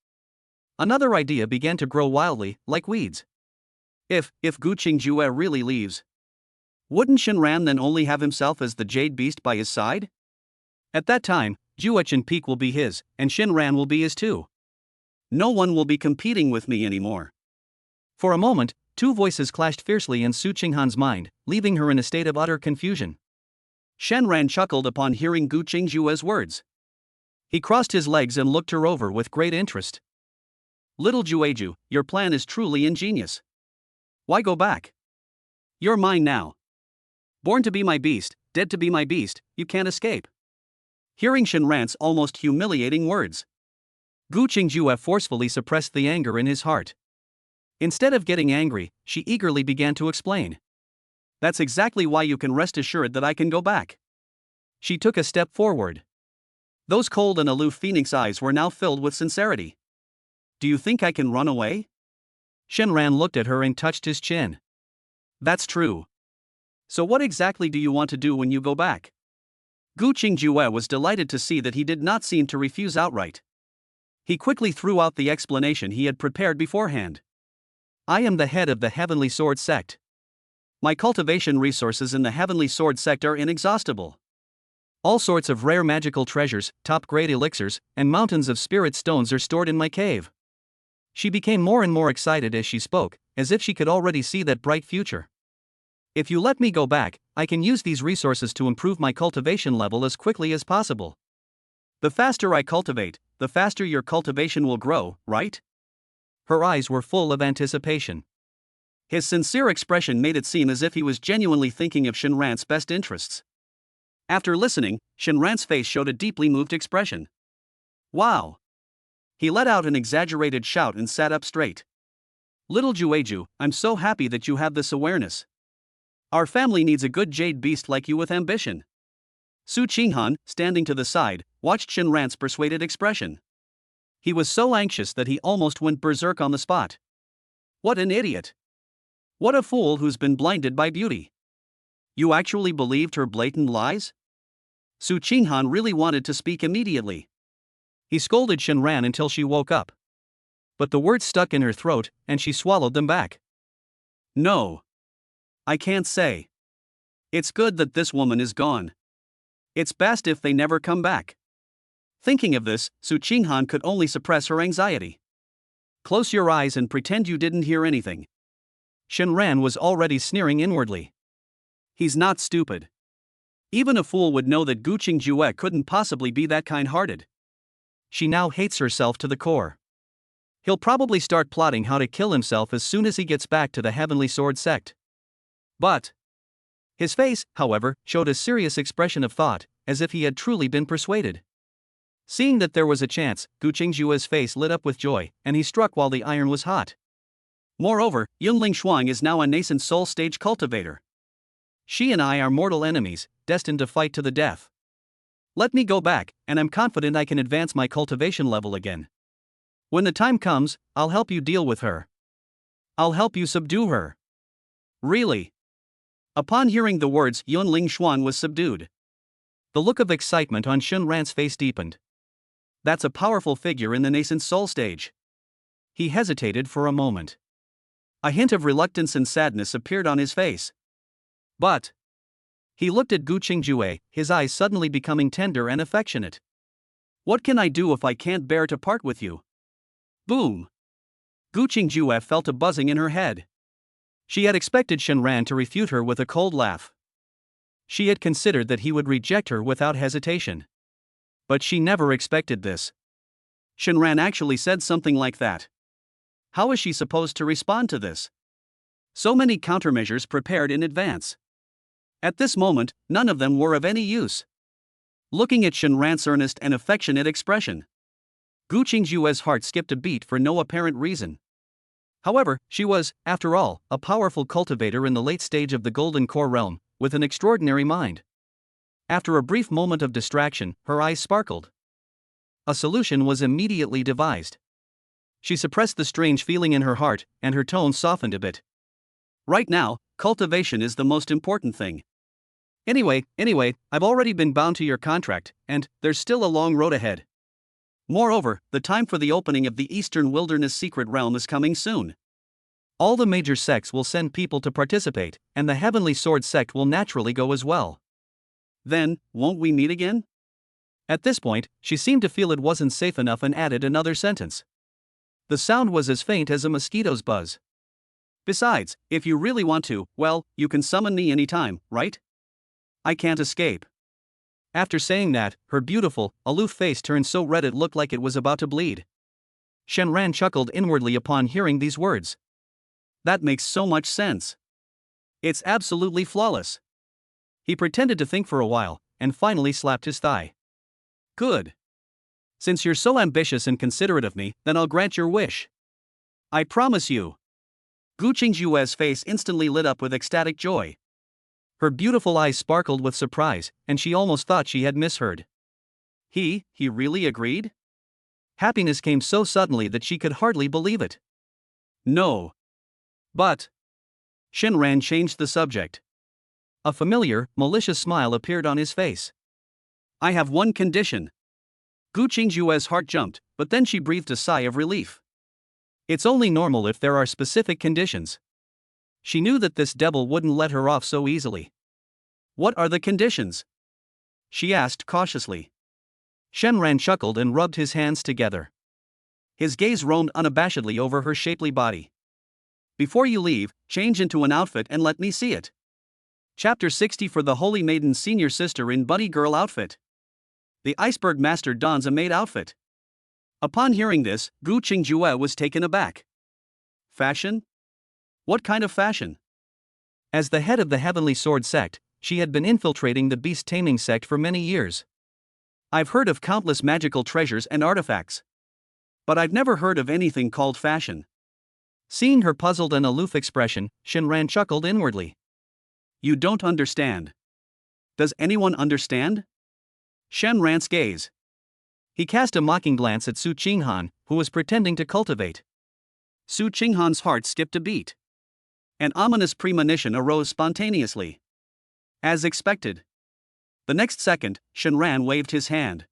another idea began to grow wildly, like weeds. If Gu Qingjue really leaves, wouldn't Shenran then only have himself as the Jade Beast by his side? At that time, Juechen Peak will be his, and Shenran will be his too. No one will be competing with me anymore. For a moment, two voices clashed fiercely in Su Qinghan's mind, leaving her in a state of utter confusion. Shenran chuckled upon hearing Gu Qingjue's words. He crossed his legs and looked her over with great interest. Little Jueju, your plan is truly ingenious. Why go back? You're mine now. Born to be my beast, dead to be my beast, you can't escape. Hearing Shenran's almost humiliating words, Gu Qingjue forcefully suppressed the anger in his heart. Instead of getting angry, she eagerly began to explain. That's exactly why you can rest assured that I can go back. She took a step forward. Those cold and aloof phoenix eyes were now filled with sincerity. Do you think I can run away? Shenran looked at her and touched his chin. That's true. So what exactly do you want to do when you go back? Gu Qingjue was delighted to see that he did not seem to refuse outright. He quickly threw out the explanation he had prepared beforehand. I am the head of the Heavenly Sword sect. My cultivation resources in the Heavenly Sword sect are inexhaustible. All sorts of rare magical treasures, top-grade elixirs, and mountains of spirit stones are stored in my cave. She became more and more excited as she spoke, as if she could already see that bright future. If you let me go back, I can use these resources to improve my cultivation level as quickly as possible. The faster I cultivate, the faster your cultivation will grow, right? Her eyes were full of anticipation. His sincere expression made it seem as if he was genuinely thinking of Shinran's best interests. After listening, Shinran's face showed a deeply moved expression. Wow! He let out an exaggerated shout and sat up straight. Little Jueju, I'm so happy that you have this awareness. Our family needs a good jade beast like you with ambition. Su Qinghan, standing to the side, watched Shinran's persuaded expression. He was so anxious that he almost went berserk on the spot. What an idiot! What a fool who's been blinded by beauty! You actually believed her blatant lies? Su Qinghan really wanted to speak immediately. He scolded Shinran until she woke up. But the words stuck in her throat, and she swallowed them back. No. I can't say. It's good that this woman is gone. It's best if they never come back. Thinking of this, Su Qinghan could only suppress her anxiety. Close your eyes and pretend you didn't hear anything. Shinran was already sneering inwardly. He's not stupid. Even a fool would know that Gu Qingjue couldn't possibly be that kind-hearted. She now hates herself to the core. He'll probably start plotting how to kill himself as soon as he gets back to the Heavenly Sword sect. But his face, however, showed a serious expression of thought, as if he had truly been persuaded. Seeing that there was a chance, Gu Qingjue's face lit up with joy, and he struck while the iron was hot. Moreover, Yunling Shuang is now a nascent soul stage cultivator. She and I are mortal enemies, destined to fight to the death. Let me go back, and I'm confident I can advance my cultivation level again. When the time comes, I'll help you deal with her. I'll help you subdue her. Really? Upon hearing the words, Yunling Shuang was subdued. The look of excitement on Shinran's face deepened. That's a powerful figure in the nascent soul stage. He hesitated for a moment. A hint of reluctance and sadness appeared on his face. But he looked at Gu Qingjue, his eyes suddenly becoming tender and affectionate. What can I do if I can't bear to part with you? Boom! Gu Qingjue felt a buzzing in her head. She had expected Shinran to refute her with a cold laugh. She had considered that he would reject her without hesitation. But she never expected this. Shinran actually said something like that. How is she supposed to respond to this? So many countermeasures prepared in advance. At this moment, none of them were of any use. Looking at Shinran's earnest and affectionate expression, Gu Qingjue's heart skipped a beat for no apparent reason. However, she was, after all, a powerful cultivator in the late stage of the Golden Core realm, with an extraordinary mind. After a brief moment of distraction, her eyes sparkled. A solution was immediately devised. She suppressed the strange feeling in her heart, and her tone softened a bit. Right now, cultivation is the most important thing. Anyway, I've already been bound to your contract, and there's still a long road ahead. Moreover, the time for the opening of the Eastern Wilderness Secret Realm is coming soon. All the major sects will send people to participate, and the Heavenly Sword sect will naturally go as well. Then, won't we meet again? At this point, she seemed to feel it wasn't safe enough and added another sentence. The sound was as faint as a mosquito's buzz. Besides, if you really want to, well, you can summon me anytime, right? I can't escape. After saying that, her beautiful, aloof face turned so red it looked like it was about to bleed. Shinran chuckled inwardly upon hearing these words. That makes so much sense. It's absolutely flawless. He pretended to think for a while, and finally slapped his thigh. Good. Since you're so ambitious and considerate of me, then I'll grant your wish. I promise you. Gu Qingjue's face instantly lit up with ecstatic joy. Her beautiful eyes sparkled with surprise, and she almost thought she had misheard. He really agreed? Happiness came so suddenly that she could hardly believe it. No. But Shinran changed the subject. A familiar, malicious smile appeared on his face. I have one condition. Gu Qingjue's heart jumped, but then she breathed a sigh of relief. It's only normal if there are specific conditions. She knew that this devil wouldn't let her off so easily. What are the conditions? she asked cautiously. Shenran chuckled and rubbed his hands together. His gaze roamed unabashedly over her shapely body. Before you leave, change into an outfit and let me see it. Chapter 60 for the Holy Maiden's senior sister in bunny girl outfit. The Iceberg Master dons a maid outfit. Upon hearing this, Gu Qingjue was taken aback. Fashion? What kind of fashion? As the head of the Heavenly Sword sect, she had been infiltrating the beast taming sect for many years. I've heard of countless magical treasures and artifacts. But I've never heard of anything called fashion. Seeing her puzzled and aloof expression, Shenran chuckled inwardly. You don't understand. Does anyone understand? Shenran's gaze. He cast a mocking glance at Su Qinghan, who was pretending to cultivate. Su Qinghan's heart skipped a beat. An ominous premonition arose spontaneously. As expected. The next second, Shenran waved his hand.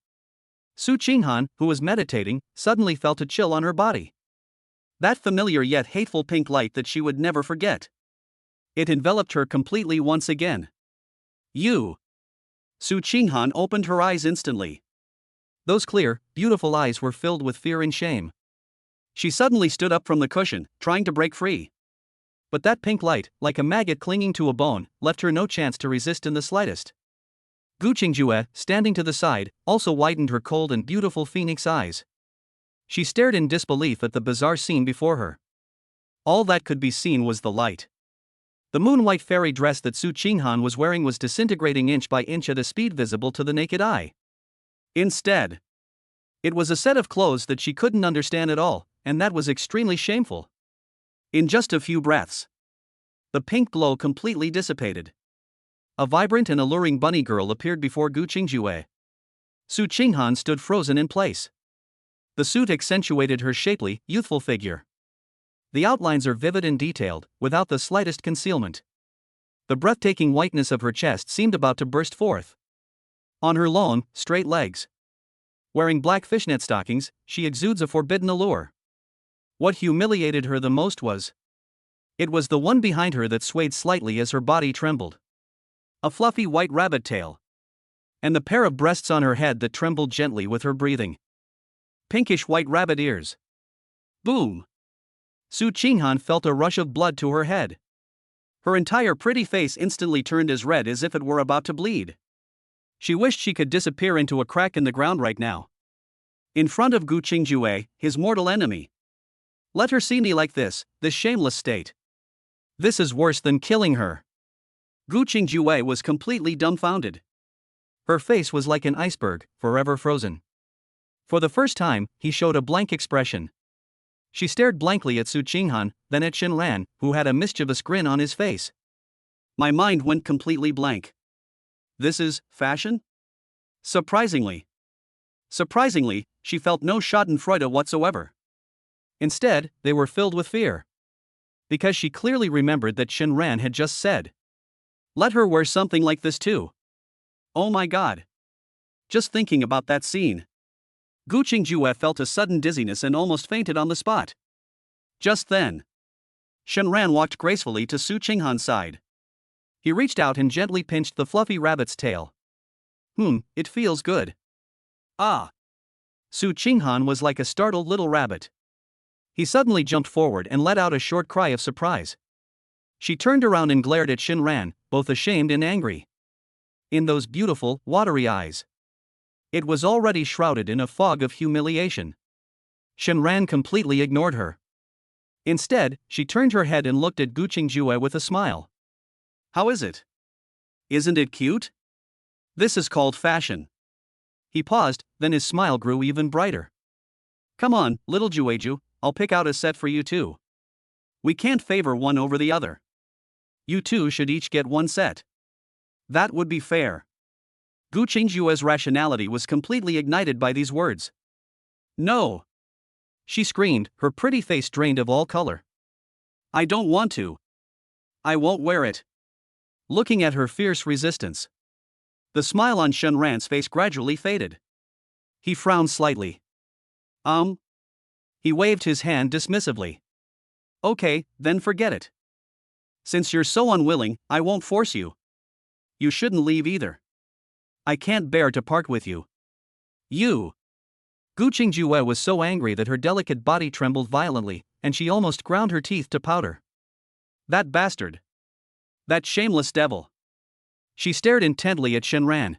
Su Qinghan, who was meditating, suddenly felt a chill on her body. That familiar yet hateful pink light that she would never forget. It enveloped her completely once again. You. Su Qinghan opened her eyes instantly. Those clear, beautiful eyes were filled with fear and shame. She suddenly stood up from the cushion, trying to break free. But that pink light, like a maggot clinging to a bone, left her no chance to resist in the slightest. Gu Qingjue, standing to the side, also widened her cold and beautiful phoenix eyes. She stared in disbelief at the bizarre scene before her. All that could be seen was the light. The moon-white fairy dress that Su Qinghan was wearing was disintegrating inch by inch at a speed visible to the naked eye. Instead, it was a set of clothes that she couldn't understand at all, and that was extremely shameful. In just a few breaths, the pink glow completely dissipated. A vibrant and alluring bunny girl appeared before Gu Qingjue. Su Qinghan stood frozen in place. The suit accentuated her shapely, youthful figure. The outlines are vivid and detailed, without the slightest concealment. The breathtaking whiteness of her chest seemed about to burst forth. On her long, straight legs, wearing black fishnet stockings, she exudes a forbidden allure. What humiliated her the most was it was the one behind her that swayed slightly as her body trembled. A fluffy white rabbit tail. And the pair of breasts on her head that trembled gently with her breathing. Pinkish white rabbit ears. Boom! Su Qinghan felt a rush of blood to her head. Her entire pretty face instantly turned as red as if it were about to bleed. She wished she could disappear into a crack in the ground right now. In front of Gu Qingjue, his mortal enemy. Let her see me like this shameless state. This is worse than killing her. Gu Qingjue was completely dumbfounded. Her face was like an iceberg, forever frozen. For the first time, he showed a blank expression. She stared blankly at Su Qinghan, then at Shenran, who had a mischievous grin on his face. My mind went completely blank. This is fashion? Surprisingly, she felt no schadenfreude whatsoever. Instead, they were filled with fear. Because she clearly remembered that Shenran had just said, let her wear something like this too. Oh my god. Just thinking about that scene. Gu Qingjue felt a sudden dizziness and almost fainted on the spot. Just then, Shenran walked gracefully to Su Qinghan's side. He reached out and gently pinched the fluffy rabbit's tail. It feels good. Ah! Su Qinghan was like a startled little rabbit. He suddenly jumped forward and let out a short cry of surprise. She turned around and glared at Shenran, both ashamed and angry. In those beautiful, watery eyes, it was already shrouded in a fog of humiliation. Shenran completely ignored her. Instead, she turned her head and looked at Gu Qingjue with a smile. How is it? Isn't it cute? This is called fashion. He paused, then his smile grew even brighter. Come on, little Jueju, I'll pick out a set for you too. We can't favor one over the other. You two should each get one set. That would be fair. Gu Qingjue's rationality was completely ignited by these words. No! She screamed, her pretty face drained of all color. I don't want to. I won't wear it. Looking at her fierce resistance, the smile on Shenran's face gradually faded. He frowned slightly. He waved his hand dismissively. Okay, then forget it. Since you're so unwilling, I won't force you. You shouldn't leave either. I can't bear to part with you. You! Gu Qingjue was so angry that her delicate body trembled violently, and she almost ground her teeth to powder. That bastard! That shameless devil! She stared intently at Shenran.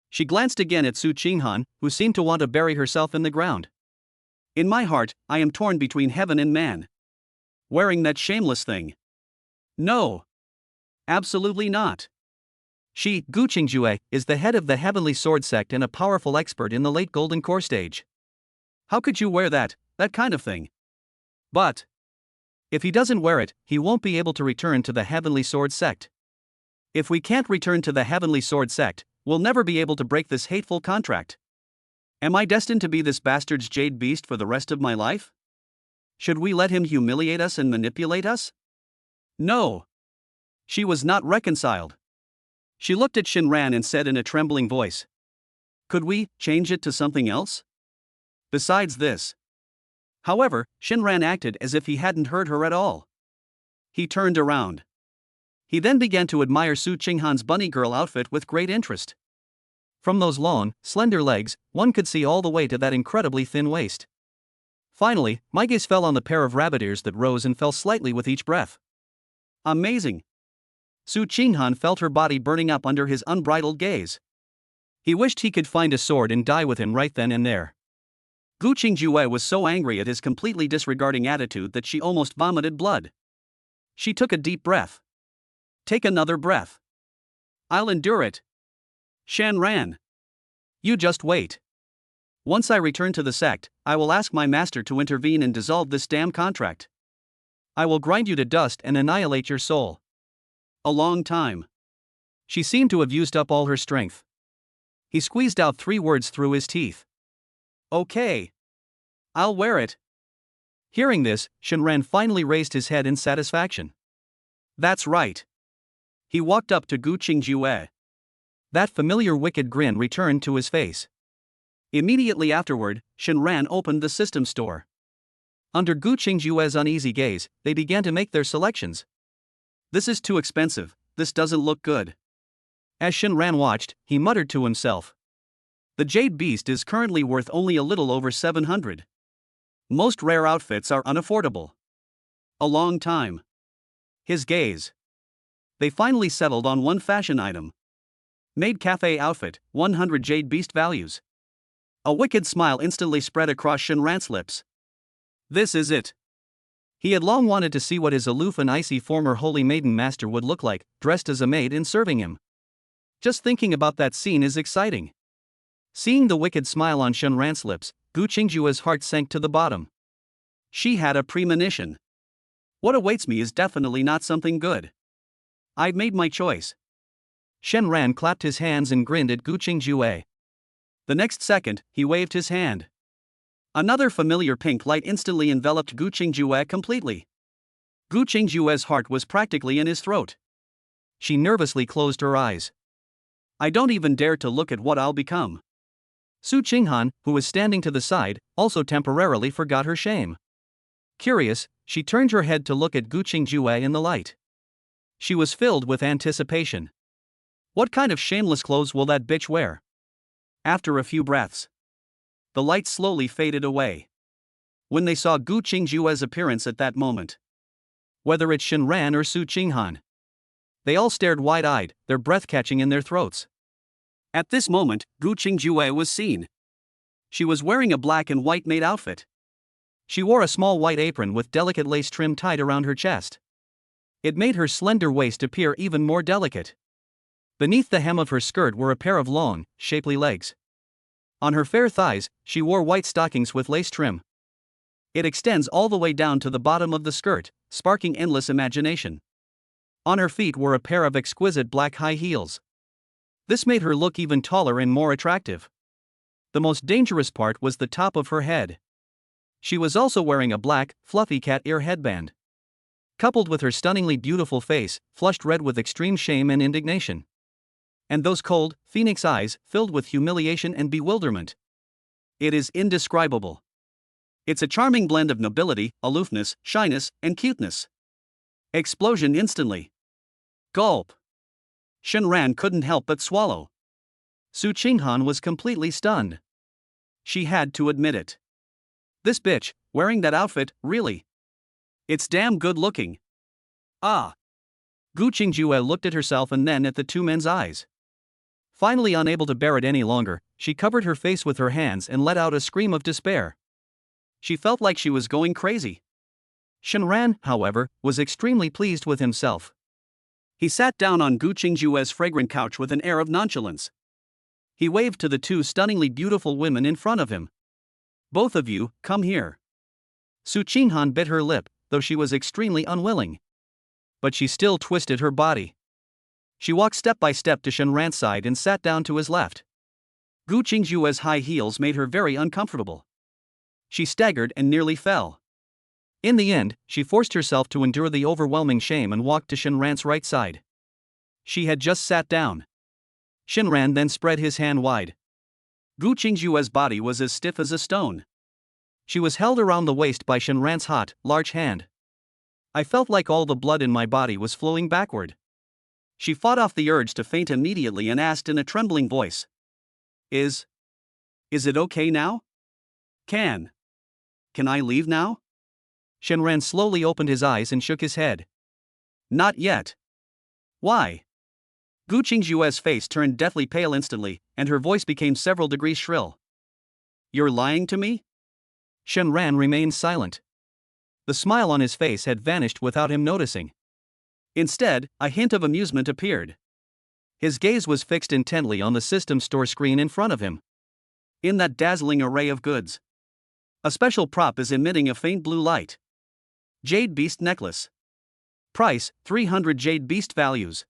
She glanced again at Su Qinghan, who seemed to want to bury herself in the ground. In my heart, I am torn between heaven and man. Wearing that shameless thing. No! Absolutely not. She, Gu Qingjue, is the head of the Heavenly Sword sect and a powerful expert in the late Golden Core stage. How could you wear that kind of thing? But if he doesn't wear it, he won't be able to return to the Heavenly Sword sect. If we can't return to the Heavenly Sword sect, we'll never be able to break this hateful contract. Am I destined to be this bastard's jade beast for the rest of my life? Should we let him humiliate us and manipulate us? No. She was not reconciled. She looked at Shenran and said in a trembling voice, "Could we change it to something else? Besides this?" However, Shenran acted as if he hadn't heard her at all. He turned around. He then began to admire Su Qinghan's bunny girl outfit with great interest. From those long, slender legs, one could see all the way to that incredibly thin waist. Finally, my gaze fell on the pair of rabbit ears that rose and fell slightly with each breath. Amazing! Su Qinghan felt her body burning up under his unbridled gaze. He wished he could find a sword and die with him right then and there. Gu Qingjue was so angry at his completely disregarding attitude that she almost vomited blood. She took a deep breath. Take another breath. I'll endure it. Shenran. You just wait. Once I return to the sect, I will ask my master to intervene and dissolve this damn contract. I will grind you to dust and annihilate your soul. A long time. She seemed to have used up all her strength. He squeezed out 3 words through his teeth. Okay. I'll wear it. Hearing this, Shenran finally raised his head in satisfaction. That's right. He walked up to Gu Qingjue. That familiar wicked grin returned to his face. Immediately afterward, Shenran opened the system store. Under Gu Qingjue's uneasy gaze, they began to make their selections. This is too expensive, this doesn't look good. As Shenran watched, he muttered to himself. The jade beast is currently worth only a little over 700. Most rare outfits are unaffordable. A long time. His gaze. They finally settled on one fashion item. Maid cafe outfit, 100 jade beast values. A wicked smile instantly spread across Shenran's lips. This is it. He had long wanted to see what his aloof and icy former holy maiden master would look like, dressed as a maid and serving him. Just thinking about that scene is exciting. Seeing the wicked smile on Shenran's lips, Gu Qingjue's heart sank to the bottom. She had a premonition. What awaits me is definitely not something good. I've made my choice. Shenran clapped his hands and grinned at Gu Qingjue. The next second, he waved his hand. Another familiar pink light instantly enveloped Gu Qingjue completely. Gu Qingjue's heart was practically in his throat. She nervously closed her eyes. I don't even dare to look at what I'll become. Su Qinghan, who was standing to the side, also temporarily forgot her shame. Curious, she turned her head to look at Gu Qingjue in the light. She was filled with anticipation. What kind of shameless clothes will that bitch wear? After a few breaths, the light slowly faded away. When they saw Gu Qingjue's appearance at that moment, whether it's Shenran or Su Qinghan, they all stared wide-eyed, their breath catching in their throats. At this moment, Gu Qingjue was seen. She was wearing a black and white maid outfit. She wore a small white apron with delicate lace trim tied around her chest. It made her slender waist appear even more delicate. Beneath the hem of her skirt were a pair of long, shapely legs. On her fair thighs, she wore white stockings with lace trim. It extends all the way down to the bottom of the skirt, sparking endless imagination. On her feet were a pair of exquisite black high heels. This made her look even taller and more attractive. The most dangerous part was the top of her head. She was also wearing a black, fluffy cat ear headband. Coupled with her stunningly beautiful face, flushed red with extreme shame and indignation. And those cold, phoenix eyes, filled with humiliation and bewilderment. It is indescribable. It's a charming blend of nobility, aloofness, shyness, and cuteness. Explosion instantly. Gulp. Shenran couldn't help but swallow. Su Qinghan was completely stunned. She had to admit it. This bitch, wearing that outfit, really? It's damn good looking. Ah. Gu Qingjue looked at herself and then at the two men's eyes. Finally unable to bear it any longer, she covered her face with her hands and let out a scream of despair. She felt like she was going crazy. Shenran, however, was extremely pleased with himself. He sat down on Gu Qingjue's fragrant couch with an air of nonchalance. He waved to the two stunningly beautiful women in front of him. Both of you, come here. Su Qinghan bit her lip, though she was extremely unwilling. But she still twisted her body. She walked step by step to Shenran's side and sat down to his left. Gu Qingjue's high heels made her very uncomfortable. She staggered and nearly fell. In the end, she forced herself to endure the overwhelming shame and walked to Shenran's right side. She had just sat down. Shenran then spread his hand wide. Gu Qingjue's body was as stiff as a stone. She was held around the waist by Shenran's hot, large hand. I felt like all the blood in my body was flowing backward. She fought off the urge to faint immediately and asked in a trembling voice. Is it okay now? Can I leave now? Shenran slowly opened his eyes and shook his head. Not yet. Why? Gu Qingjue's face turned deathly pale instantly, and her voice became several degrees shrill. You're lying to me? Shenran remained silent. The smile on his face had vanished without him noticing. Instead, a hint of amusement appeared. His gaze was fixed intently on the system store screen in front of him. In that dazzling array of goods, a special prop is emitting a faint blue light. Jade Beast Necklace. Price, 300 Jade Beast values.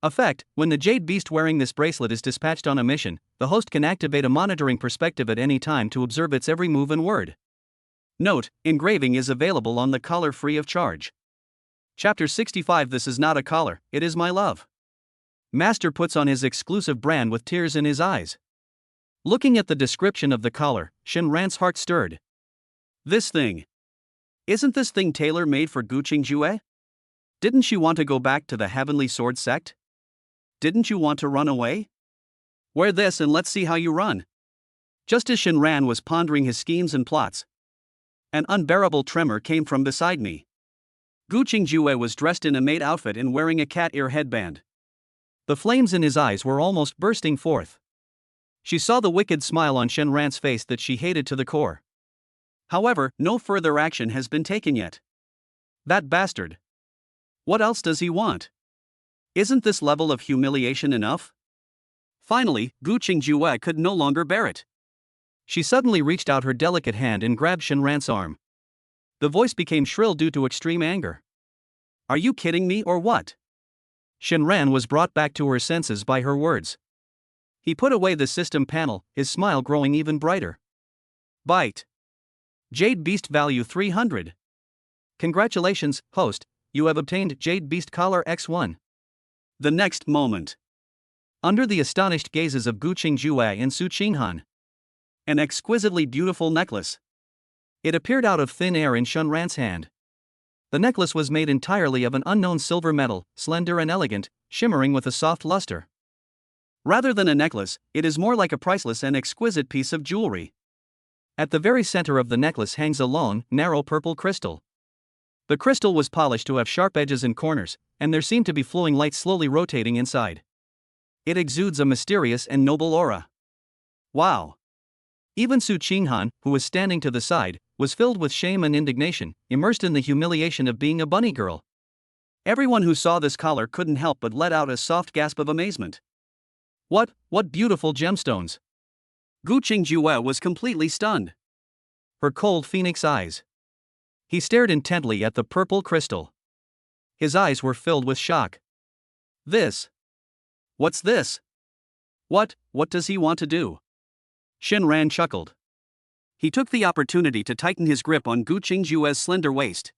Effect, when the Jade Beast wearing this bracelet is dispatched on a mission, the host can activate a monitoring perspective at any time to observe its every move and word. Note, engraving is available on the collar free of charge. Chapter 65. This is not a collar, it is my love. Master puts on his exclusive brand with tears in his eyes. Looking at the description of the collar, Shenran's heart stirred. This thing. Isn't this thing tailor-made for Gu Qingjue? Didn't she want to go back to the Heavenly Sword sect? Didn't you want to run away? Wear this and let's see how you run. Just as Shenran was pondering his schemes and plots, an unbearable tremor came from beside me. Gu Qingjue was dressed in a maid outfit and wearing a cat ear headband. The flames in his eyes were almost bursting forth. She saw the wicked smile on Shenran's face that she hated to the core. However, no further action has been taken yet. That bastard. What else does he want? Isn't this level of humiliation enough? Finally, Gu Qingjue could no longer bear it. She suddenly reached out her delicate hand and grabbed Shenran's arm. The voice became shrill due to extreme anger. Are you kidding me or what? Shenran was brought back to her senses by her words. He put away the system panel, his smile growing even brighter. Bite. Jade Beast value 300. Congratulations, host, you have obtained Jade Beast Collar X1. The next moment. Under the astonished gazes of Gu Qingjue and Su Qinghan, an exquisitely beautiful necklace. It appeared out of thin air in Shenran's hand. The necklace was made entirely of an unknown silver metal, slender and elegant, shimmering with a soft luster. Rather than a necklace, it is more like a priceless and exquisite piece of jewelry. At the very center of the necklace hangs a long, narrow purple crystal. The crystal was polished to have sharp edges and corners, and there seemed to be flowing light slowly rotating inside. It exudes a mysterious and noble aura. Wow! Even Su Qinghan, who was standing to the side, was filled with shame and indignation, immersed in the humiliation of being a bunny girl. Everyone who saw this collar couldn't help but let out a soft gasp of amazement. What beautiful gemstones! Gu Qingjue was completely stunned. Her cold phoenix eyes. He stared intently at the purple crystal. His eyes were filled with shock. What's this? What does he want to do? Shenran chuckled. He took the opportunity to tighten his grip on Gu Qingjue's slender waist.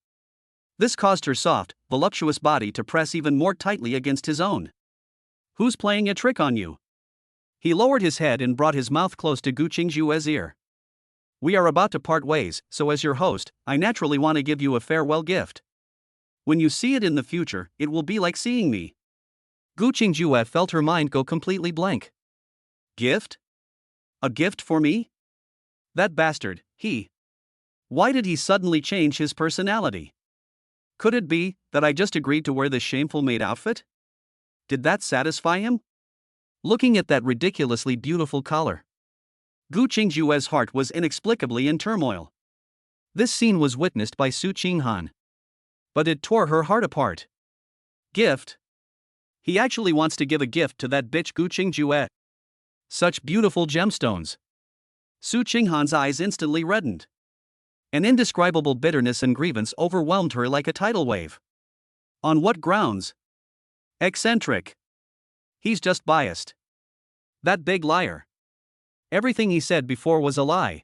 This caused her soft, voluptuous body to press even more tightly against his own. Who's playing a trick on you? He lowered his head and brought his mouth close to Gu Qingjue's ear. We are about to part ways, so as your host, I naturally want to give you a farewell gift. When you see it in the future, it will be like seeing me. Gu Qingjue felt her mind go completely blank. Gift? A gift for me? That bastard, he. Why did he suddenly change his personality? Could it be that I just agreed to wear this shameful maid outfit? Did that satisfy him? Looking at that ridiculously beautiful collar, Gu Qingjue's heart was inexplicably in turmoil. This scene was witnessed by Su Qinghan. But it tore her heart apart. Gift? He actually wants to give a gift to that bitch Gu Qingjue. Such beautiful gemstones. Su Qinghan's eyes instantly reddened. An indescribable bitterness and grievance overwhelmed her like a tidal wave. On what grounds? Eccentric. He's just biased. That big liar. Everything he said before was a lie.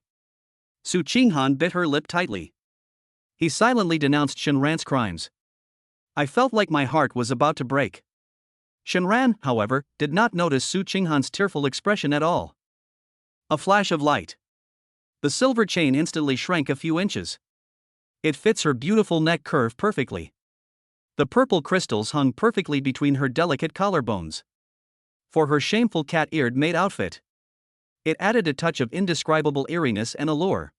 Su Qinghan bit her lip tightly. He silently denounced Shenran's crimes. I felt like my heart was about to break. Shenran, however, did not notice Su Qinghan's tearful expression at all. A flash of light. The silver chain instantly shrank a few inches. It fits her beautiful neck curve perfectly. The purple crystals hung perfectly between her delicate collarbones. For her shameful cat-eared maid outfit, it added a touch of indescribable eeriness and allure.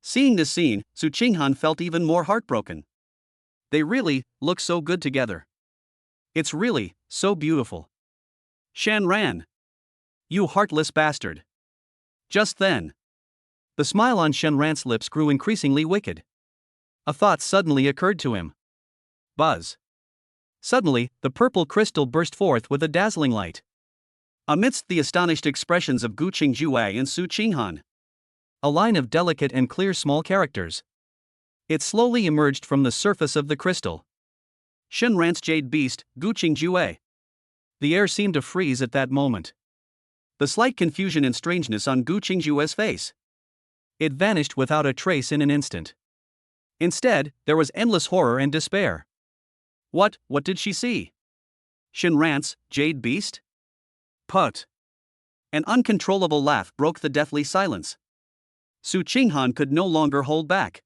Seeing this scene, Su Qinghan felt even more heartbroken. They really look so good together. It's really so beautiful. Shenran! You heartless bastard! Just then, the smile on Shenran's lips grew increasingly wicked. A thought suddenly occurred to him. Buzz. Suddenly, the purple crystal burst forth with a dazzling light. Amidst the astonished expressions of Gu Qingjue and Su Qinghan, a line of delicate and clear small characters. It slowly emerged from the surface of the crystal. Shenran's jade beast, Gu Qingjue. The air seemed to freeze at that moment. The slight confusion and strangeness on Gu Qingjue's face. It vanished without a trace in an instant. Instead, there was endless horror and despair. What did she see? Shenran's jade beast? Put. An uncontrollable laugh broke the deathly silence. Su Qinghan could no longer hold back.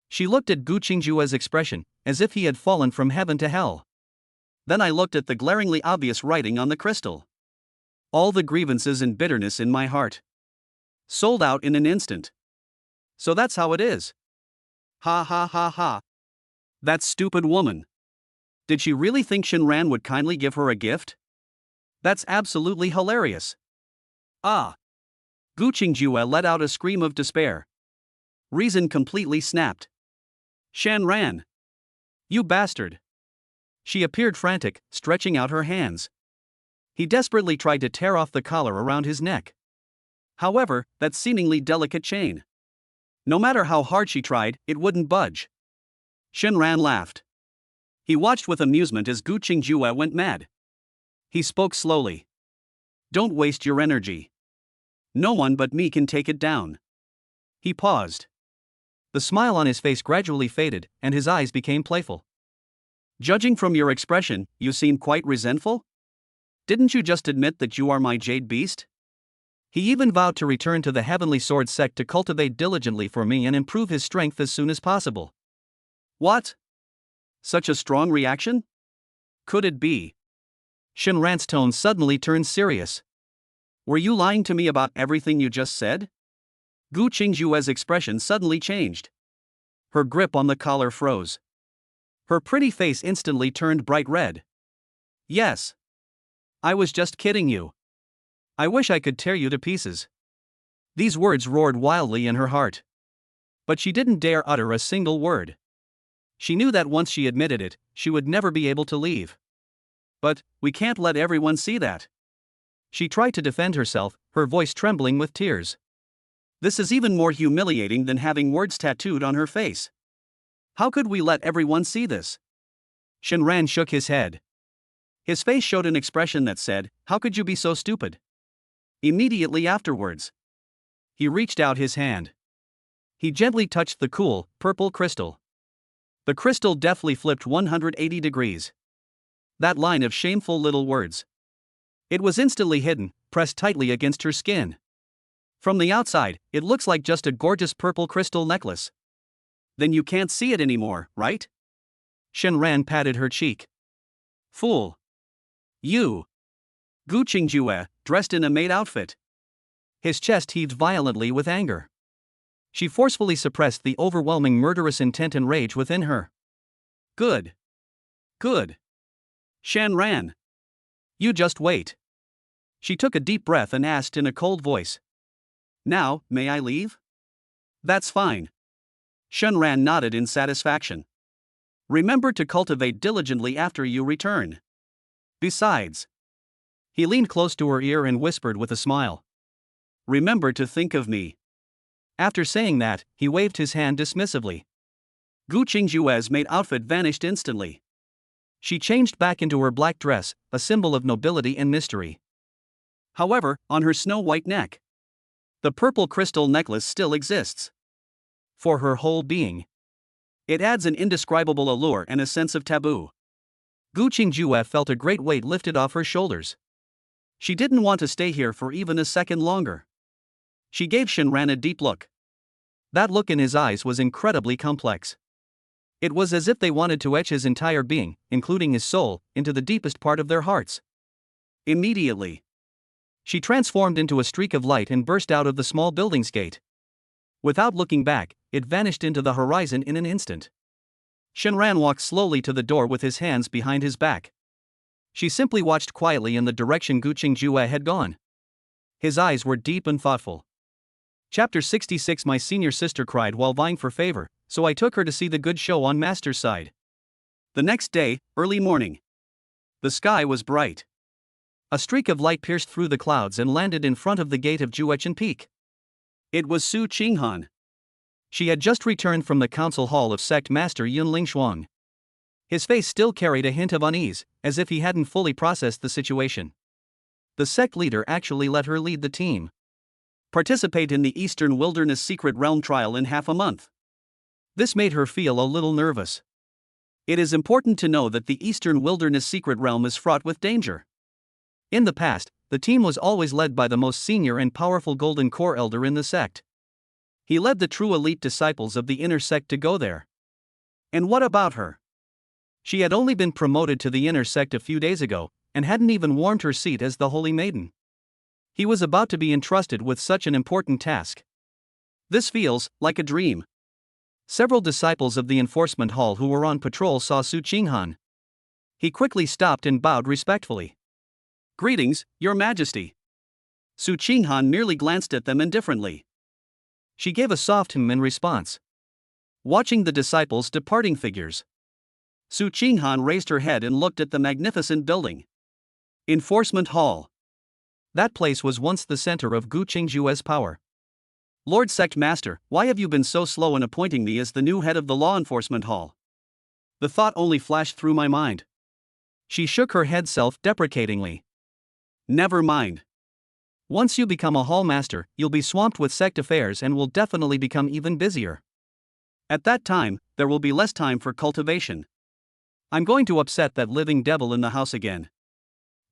She looked at Gu Qingjue's expression, as if he had fallen from heaven to hell. Then I looked at the glaringly obvious writing on the crystal. All the grievances and bitterness in my heart. Sold out in an instant. So that's how it is. Ha ha ha ha. That stupid woman. Did she really think Shenran would kindly give her a gift? That's absolutely hilarious. Ah. Gu Qingjue let out a scream of despair. Reason completely snapped. Shenran! You bastard! She appeared frantic, stretching out her hands. He desperately tried to tear off the collar around his neck. However, that seemingly delicate chain. No matter how hard she tried, it wouldn't budge. Shenran laughed. He watched with amusement as Gu Qingjue went mad. He spoke slowly. Don't waste your energy. No one but me can take it down. He paused. The smile on his face gradually faded, and his eyes became playful. Judging from your expression, you seem quite resentful? Didn't you just admit that you are my jade beast? He even vowed to return to the Heavenly Sword sect to cultivate diligently for me and improve his strength as soon as possible. What? Such a strong reaction? Could it be? Shenran's tone suddenly turned serious. Were you lying to me about everything you just said? Gu Qingjue's expression suddenly changed. Her grip on the collar froze. Her pretty face instantly turned bright red. Yes. I was just kidding you. I wish I could tear you to pieces. These words roared wildly in her heart. But she didn't dare utter a single word. She knew that once she admitted it, she would never be able to leave. But we can't let everyone see that. She tried to defend herself, her voice trembling with tears. This is even more humiliating than having words tattooed on her face. How could we let everyone see this? Shenran shook his head. His face showed an expression that said, "How could you be so stupid?" Immediately afterwards, he reached out his hand. He gently touched the cool, purple crystal. The crystal deftly flipped 180 degrees. That line of shameful little words. It was instantly hidden, pressed tightly against her skin. From the outside, it looks like just a gorgeous purple crystal necklace. Then you can't see it anymore, right? Shenran patted her cheek. Fool. You. Gu Qingjue, dressed in a maid outfit. His chest heaved violently with anger. She forcefully suppressed the overwhelming murderous intent and rage within her. Good. Good. Shan ran. You just wait. She took a deep breath and asked in a cold voice. Now, may I leave? That's fine. Shan Ran nodded in satisfaction. Remember to cultivate diligently after you return. Besides. He leaned close to her ear and whispered with a smile. Remember to think of me. After saying that, he waved his hand dismissively. Gu Qingjue's maid outfit vanished instantly. She changed back into her black dress, a symbol of nobility and mystery. However, on her snow-white neck, the purple crystal necklace still exists. For her whole being, it adds an indescribable allure and a sense of taboo. Gu Qingjue felt a great weight lifted off her shoulders. She didn't want to stay here for even a second longer. She gave Shinran a deep look. That look in his eyes was incredibly complex. It was as if they wanted to etch his entire being, including his soul, into the deepest part of their hearts. Immediately, she transformed into a streak of light and burst out of the small building's gate. Without looking back, it vanished into the horizon in an instant. Shinran walked slowly to the door with his hands behind his back. She simply watched quietly in the direction Gu Qingjue had gone. His eyes were deep and thoughtful. Chapter 66. My senior sister cried while vying for favor, so I took her to see the good show on Master's side. The next day, early morning. The sky was bright. A streak of light pierced through the clouds and landed in front of the gate of Juechen Peak. It was Su Qinghan. She had just returned from the council hall of sect master Yunling Shuang. His face still carried a hint of unease, as if he hadn't fully processed the situation. The sect leader actually let her lead the team. Participate in the Eastern Wilderness Secret Realm trial in half a month. This made her feel a little nervous. It is important to know that the Eastern Wilderness Secret Realm is fraught with danger. In the past, the team was always led by the most senior and powerful Golden Core Elder in the sect. He led the true elite disciples of the inner sect to go there. And what about her? She had only been promoted to the inner sect a few days ago, and hadn't even warmed her seat as the Holy Maiden. He was about to be entrusted with such an important task. This feels like a dream. Several disciples of the enforcement hall who were on patrol saw Su Qinghan. He quickly stopped and bowed respectfully. Greetings, Your Majesty. Su Qinghan merely glanced at them indifferently. She gave a soft in response. Watching the disciples' departing figures, Su Qinghan raised her head and looked at the magnificent building. Enforcement Hall. That place was once the center of Gu Qingjue's power. Lord Sect Master, why have you been so slow in appointing me as the new head of the Law Enforcement Hall? The thought only flashed through my mind. She shook her head self-deprecatingly. Never mind. Once you become a hall master, you'll be swamped with sect affairs and will definitely become even busier. At that time, there will be less time for cultivation. I'm going to upset that living devil in the house again.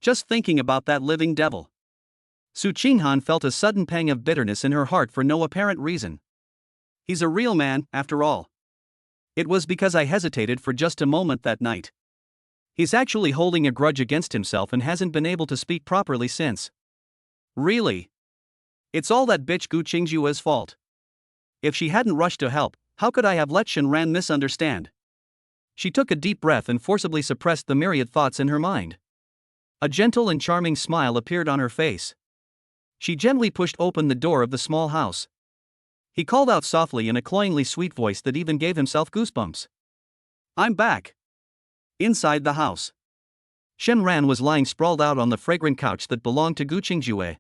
Just thinking about that living devil. Su Qinghan felt a sudden pang of bitterness in her heart for no apparent reason. He's a real man, after all. It was because I hesitated for just a moment that night. He's actually holding a grudge against himself and hasn't been able to speak properly since. Really? It's all that bitch Gu Qingjue's fault. If she hadn't rushed to help, how could I have let Shinran misunderstand? She took a deep breath and forcibly suppressed the myriad thoughts in her mind. A gentle and charming smile appeared on her face. She gently pushed open the door of the small house. He called out softly in a cloyingly sweet voice that even gave himself goosebumps. I'm back. Inside the house, Shinran was lying sprawled out on the fragrant couch that belonged to Gu Qingjue.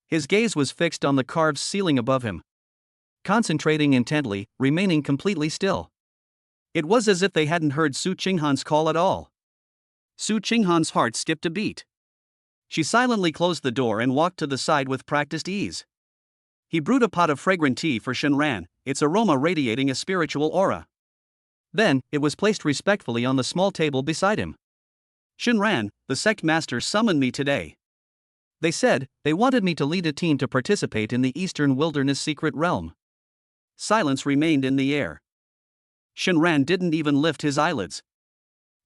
His gaze was fixed on the carved ceiling above him. Concentrating intently, remaining completely still. It was as if they hadn't heard Su Qinghan's call at all. Su Qinghan's heart skipped a beat. She silently closed the door and walked to the side with practiced ease. He brewed a pot of fragrant tea for Shinran, its aroma radiating a spiritual aura. Then, it was placed respectfully on the small table beside him. Shinran, the sect master summoned me today. They said they wanted me to lead a team to participate in the Eastern Wilderness Secret Realm. Silence remained in the air. Shinran didn't even lift his eyelids.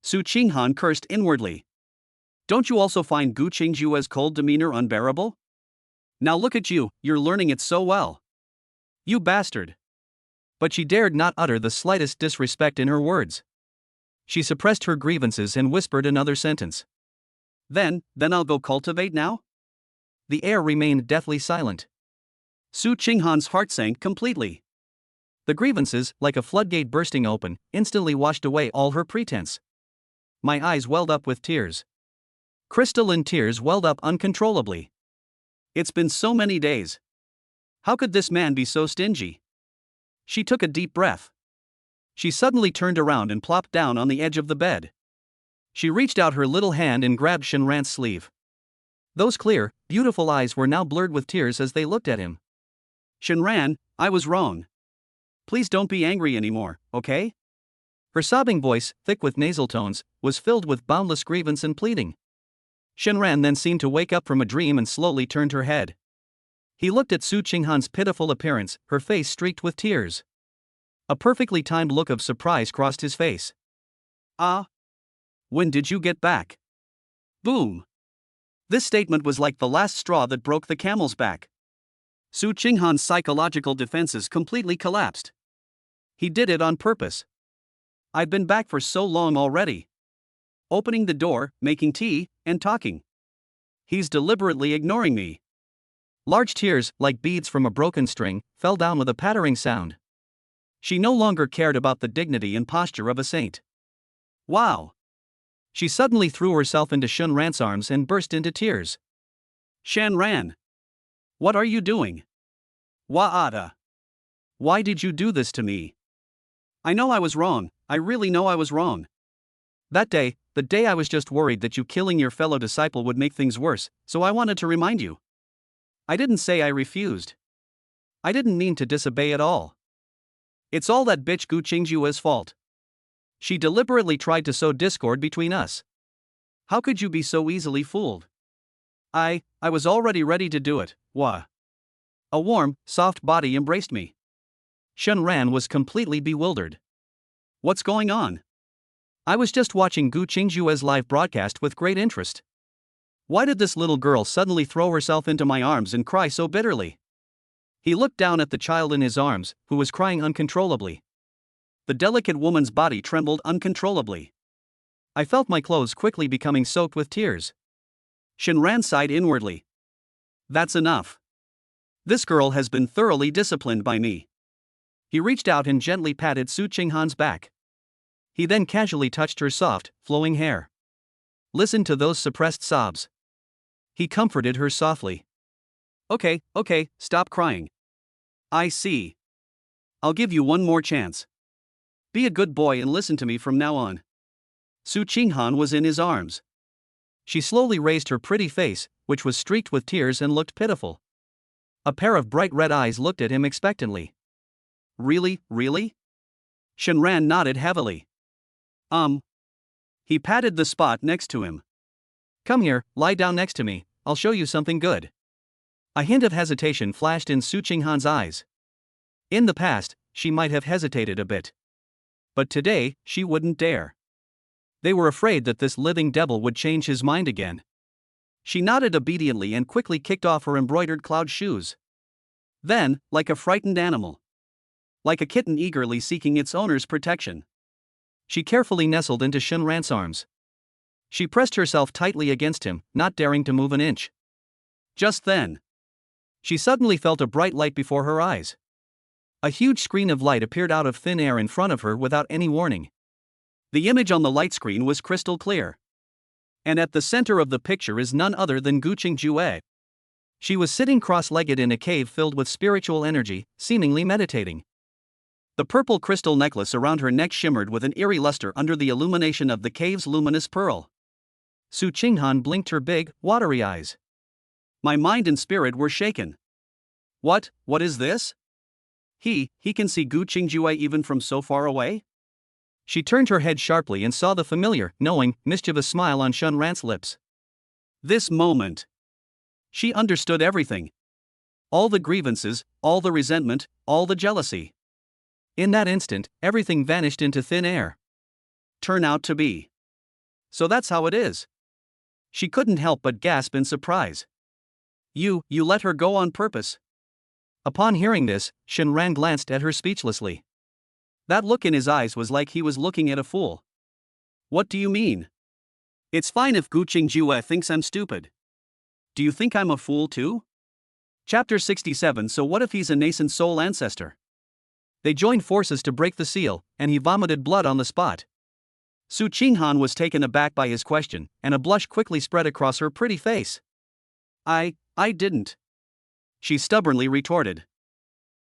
Su Qinghan cursed inwardly. Don't you also find Gu Qingjue's cold demeanor unbearable? Now look at you, you're learning it so well. You bastard. But she dared not utter the slightest disrespect in her words. She suppressed her grievances and whispered another sentence. Then I'll go cultivate now? The air remained deathly silent. Su Qinghan's heart sank completely. The grievances, like a floodgate bursting open, instantly washed away all her pretense. My eyes welled up with tears. Crystalline tears welled up uncontrollably. It's been so many days. How could this man be so stingy? She took a deep breath. She suddenly turned around and plopped down on the edge of the bed. She reached out her little hand and grabbed Shenran's sleeve. Those clear, beautiful eyes were now blurred with tears as they looked at him. Shenran, I was wrong. Please don't be angry anymore, okay? Her sobbing voice, thick with nasal tones, was filled with boundless grievance and pleading. Shenran then seemed to wake up from a dream and slowly turned her head. He looked at Su Qinghan's pitiful appearance, her face streaked with tears. A perfectly timed look of surprise crossed his face. Ah? When did you get back? Boom! This statement was like the last straw that broke the camel's back. Su Qinghan's psychological defenses completely collapsed. He did it on purpose. I've been back for so long already. Opening the door, making tea, and talking. He's deliberately ignoring me. Large tears, like beads from a broken string, fell down with a pattering sound. She no longer cared about the dignity and posture of a saint. Wow! She suddenly threw herself into Shenran's arms and burst into tears. Shenran! What are you doing? Wa'ada! Why did you do this to me? I know I was wrong, I really know I was wrong. That day, the day I was just worried that you killing your fellow disciple would make things worse, so I wanted to remind you. I didn't say I refused. I didn't mean to disobey at all. It's all that bitch Gu Qingjue's fault. She deliberately tried to sow discord between us. How could you be so easily fooled? I was already ready to do it, wah. A warm, soft body embraced me. Shenran was completely bewildered. What's going on? I was just watching Gu Qingjue's live broadcast with great interest. Why did this little girl suddenly throw herself into my arms and cry so bitterly? He looked down at the child in his arms, who was crying uncontrollably. The delicate woman's body trembled uncontrollably. I felt my clothes quickly becoming soaked with tears. Shenran sighed inwardly. That's enough. This girl has been thoroughly disciplined by me. He reached out and gently patted Su Qinghan's back. He then casually touched her soft, flowing hair. Listen to those suppressed sobs. He comforted her softly. Okay, stop crying. I see. I'll give you one more chance. Be a good boy and listen to me from now on. Su Qinghan was in his arms. She slowly raised her pretty face, which was streaked with tears and looked pitiful. A pair of bright red eyes looked at him expectantly. Really? Shenran nodded heavily. He patted the spot next to him. Come here, lie down next to me, I'll show you something good. A hint of hesitation flashed in Su Qinghan's eyes. In the past, she might have hesitated a bit. But today, she wouldn't dare. They were afraid that this living devil would change his mind again. She nodded obediently and quickly kicked off her embroidered cloud shoes. Then, like a frightened animal, like a kitten eagerly seeking its owner's protection, she carefully nestled into Shenran's arms. She pressed herself tightly against him, not daring to move an inch. Just then, she suddenly felt a bright light before her eyes. A huge screen of light appeared out of thin air in front of her without any warning. The image on the light screen was crystal clear. And at the center of the picture is none other than Gu Qingjue. She was sitting cross-legged in a cave filled with spiritual energy, seemingly meditating. The purple crystal necklace around her neck shimmered with an eerie luster under the illumination of the cave's luminous pearl. Su Qinghan blinked her big, watery eyes. My mind and spirit were shaken. What is this? He can see Gu Qingjue even from so far away? She turned her head sharply and saw the familiar, knowing, mischievous smile on Shenran's lips. This moment. She understood everything. All the grievances, all the resentment, all the jealousy. In that instant, everything vanished into thin air. Turn out to be. So that's how it is. She couldn't help but gasp in surprise. You let her go on purpose?" Upon hearing this, Shenran glanced at her speechlessly. That look in his eyes was like he was looking at a fool. "What do you mean? It's fine if Gu Qingjue thinks I'm stupid. Do you think I'm a fool too?" Chapter 67. So what if he's a nascent soul ancestor? They joined forces to break the seal, and he vomited blood on the spot. Su Qinghan was taken aback by his question, and a blush quickly spread across her pretty face. I didn't," she stubbornly retorted.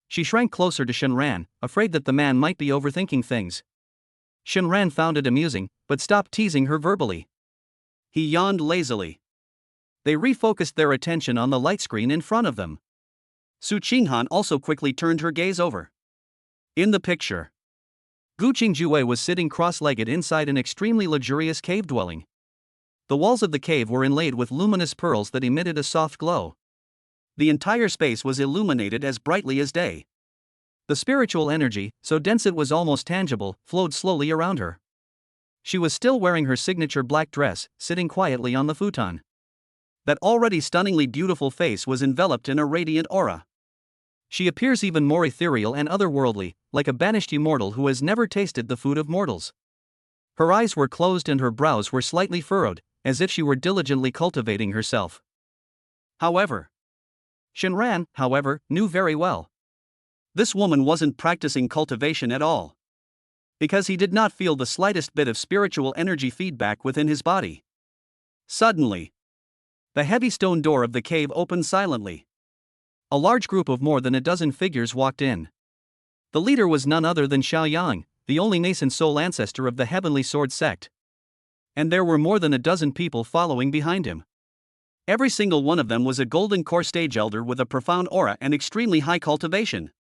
She shrank closer to Shenran, afraid that the man might be overthinking things. Shenran found it amusing, but stopped teasing her verbally. He yawned lazily. They refocused their attention on the light screen in front of them. Su Qinghan also quickly turned her gaze over. In the picture, Gu Qingjue was sitting cross-legged inside an extremely luxurious cave dwelling. The walls of the cave were inlaid with luminous pearls that emitted a soft glow. The entire space was illuminated as brightly as day. The spiritual energy, so dense it was almost tangible, flowed slowly around her. She was still wearing her signature black dress, sitting quietly on the futon. That already stunningly beautiful face was enveloped in a radiant aura. She appears even more ethereal and otherworldly, like a banished immortal who has never tasted the food of mortals. Her eyes were closed and her brows were slightly furrowed, as if she were diligently cultivating herself. Shenran, however, knew very well. This woman wasn't practicing cultivation at all. Because he did not feel the slightest bit of spiritual energy feedback within his body. Suddenly, the heavy stone door of the cave opened silently. A large group of more than a dozen figures walked in. The leader was none other than Xiaoyang, the only nascent soul ancestor of the Heavenly Sword sect. And there were more than a dozen people following behind him. Every single one of them was a golden core stage elder with a profound aura and extremely high cultivation.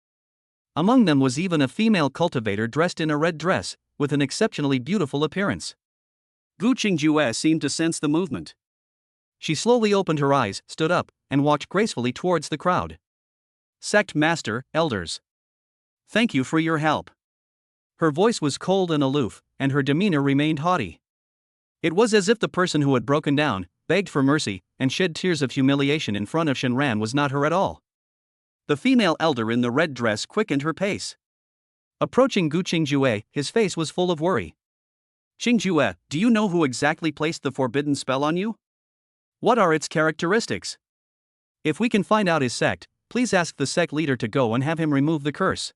Among them was even a female cultivator dressed in a red dress, with an exceptionally beautiful appearance. Gu Qingjue seemed to sense the movement. She slowly opened her eyes, stood up, and walked gracefully towards the crowd. "Sect Master, Elders. Thank you for your help." Her voice was cold and aloof, and her demeanor remained haughty. It was as if the person who had broken down, begged for mercy, and shed tears of humiliation in front of Shenran was not her at all. The female elder in the red dress quickened her pace. Approaching Gu Qingjue, his face was full of worry. "Qingjue, do you know who exactly placed the forbidden spell on you? What are its characteristics? If we can find out his sect, please ask the sect leader to go and have him remove the curse.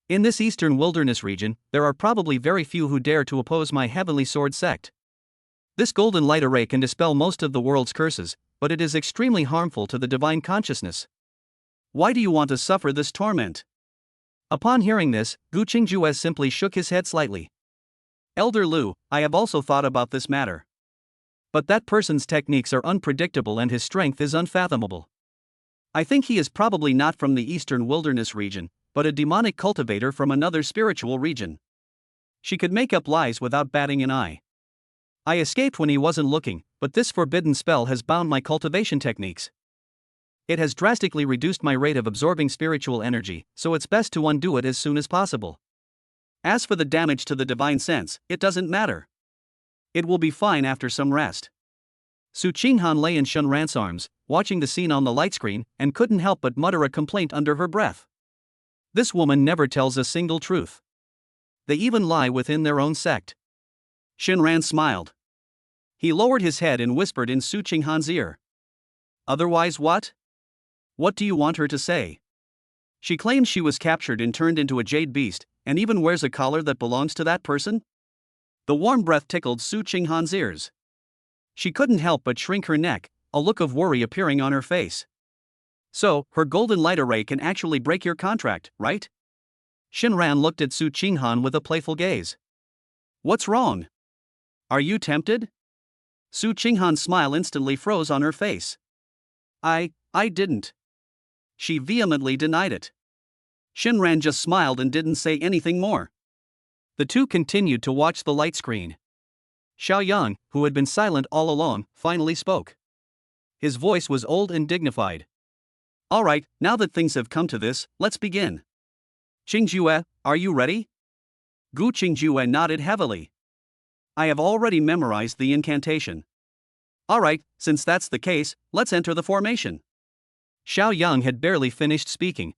In this eastern wilderness region, there are probably very few who dare to oppose my Heavenly Sword sect. This golden light array can dispel most of the world's curses, but it is extremely harmful to the divine consciousness. Why do you want to suffer this torment?" Upon hearing this, Gu Qingjue simply shook his head slightly. "Elder Lu, I have also thought about this matter. But that person's techniques are unpredictable and his strength is unfathomable. I think he is probably not from the eastern wilderness region, but a demonic cultivator from another spiritual region. She could make up lies without batting an eye. I escaped when he wasn't looking, but this forbidden spell has bound my cultivation techniques. It has drastically reduced my rate of absorbing spiritual energy, so it's best to undo it as soon as possible. As for the damage to the divine sense, it doesn't matter. It will be fine after some rest." Su Qinghan lay in Shenran's arms, watching the scene on the light screen, and couldn't help but mutter a complaint under her breath. This woman never tells a single truth. They even lie within their own sect. Shenran smiled. He lowered his head and whispered in Su Qinghan's ear. "Otherwise what? What do you want her to say? She claims she was captured and turned into a jade beast, and even wears a collar that belongs to that person?" The warm breath tickled Su Qinghan's ears. She couldn't help but shrink her neck, a look of worry appearing on her face. "So, her golden light array can actually break your contract, right?" Shenran looked at Su Qinghan with a playful gaze. "What's wrong? Are you tempted?" Su Qinghan's smile instantly froze on her face. I didn't." She vehemently denied it. Shenran just smiled and didn't say anything more. The two continued to watch the light screen. Xiaoyang, who had been silent all along, finally spoke. His voice was old and dignified. "All right, now that things have come to this, let's begin. Qingjue, are you ready?" Gu Qingjue nodded heavily. "I have already memorized the incantation." Alright, since that's the case, let's enter the formation. Xiao Yang had barely finished speaking.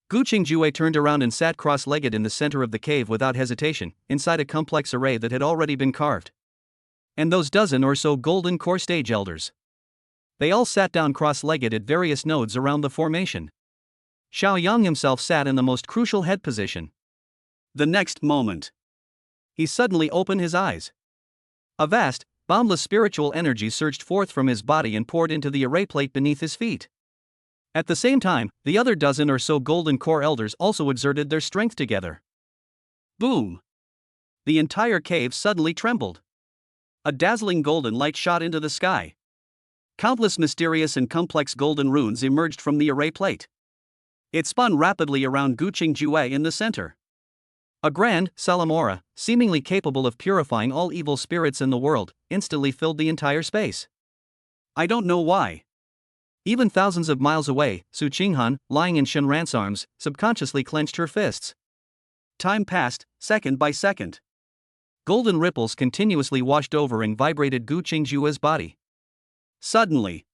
Gu Qingjue turned around and sat cross-legged in the center of the cave without hesitation, inside a complex array that had already been carved. And those dozen or so golden core stage elders. They all sat down cross-legged at various nodes around the formation. Xiao Yang himself sat in the most crucial head position. The next moment, he suddenly opened his eyes. A vast, boundless spiritual energy surged forth from his body and poured into the array plate beneath his feet. At the same time, the other dozen or so golden core elders also exerted their strength together. Boom! The entire cave suddenly trembled. A dazzling golden light shot into the sky. Countless mysterious and complex golden runes emerged from the array plate. It spun rapidly around Gu Qingjue in the center. A grand Salamora, seemingly capable of purifying all evil spirits in the world, instantly filled the entire space. I don't know why. Even thousands of miles away, Su Qinghan, lying in Shenran's arms, subconsciously clenched her fists. Time passed, second by second. Golden ripples continuously washed over and vibrated Gu Qingjue's body. Suddenly,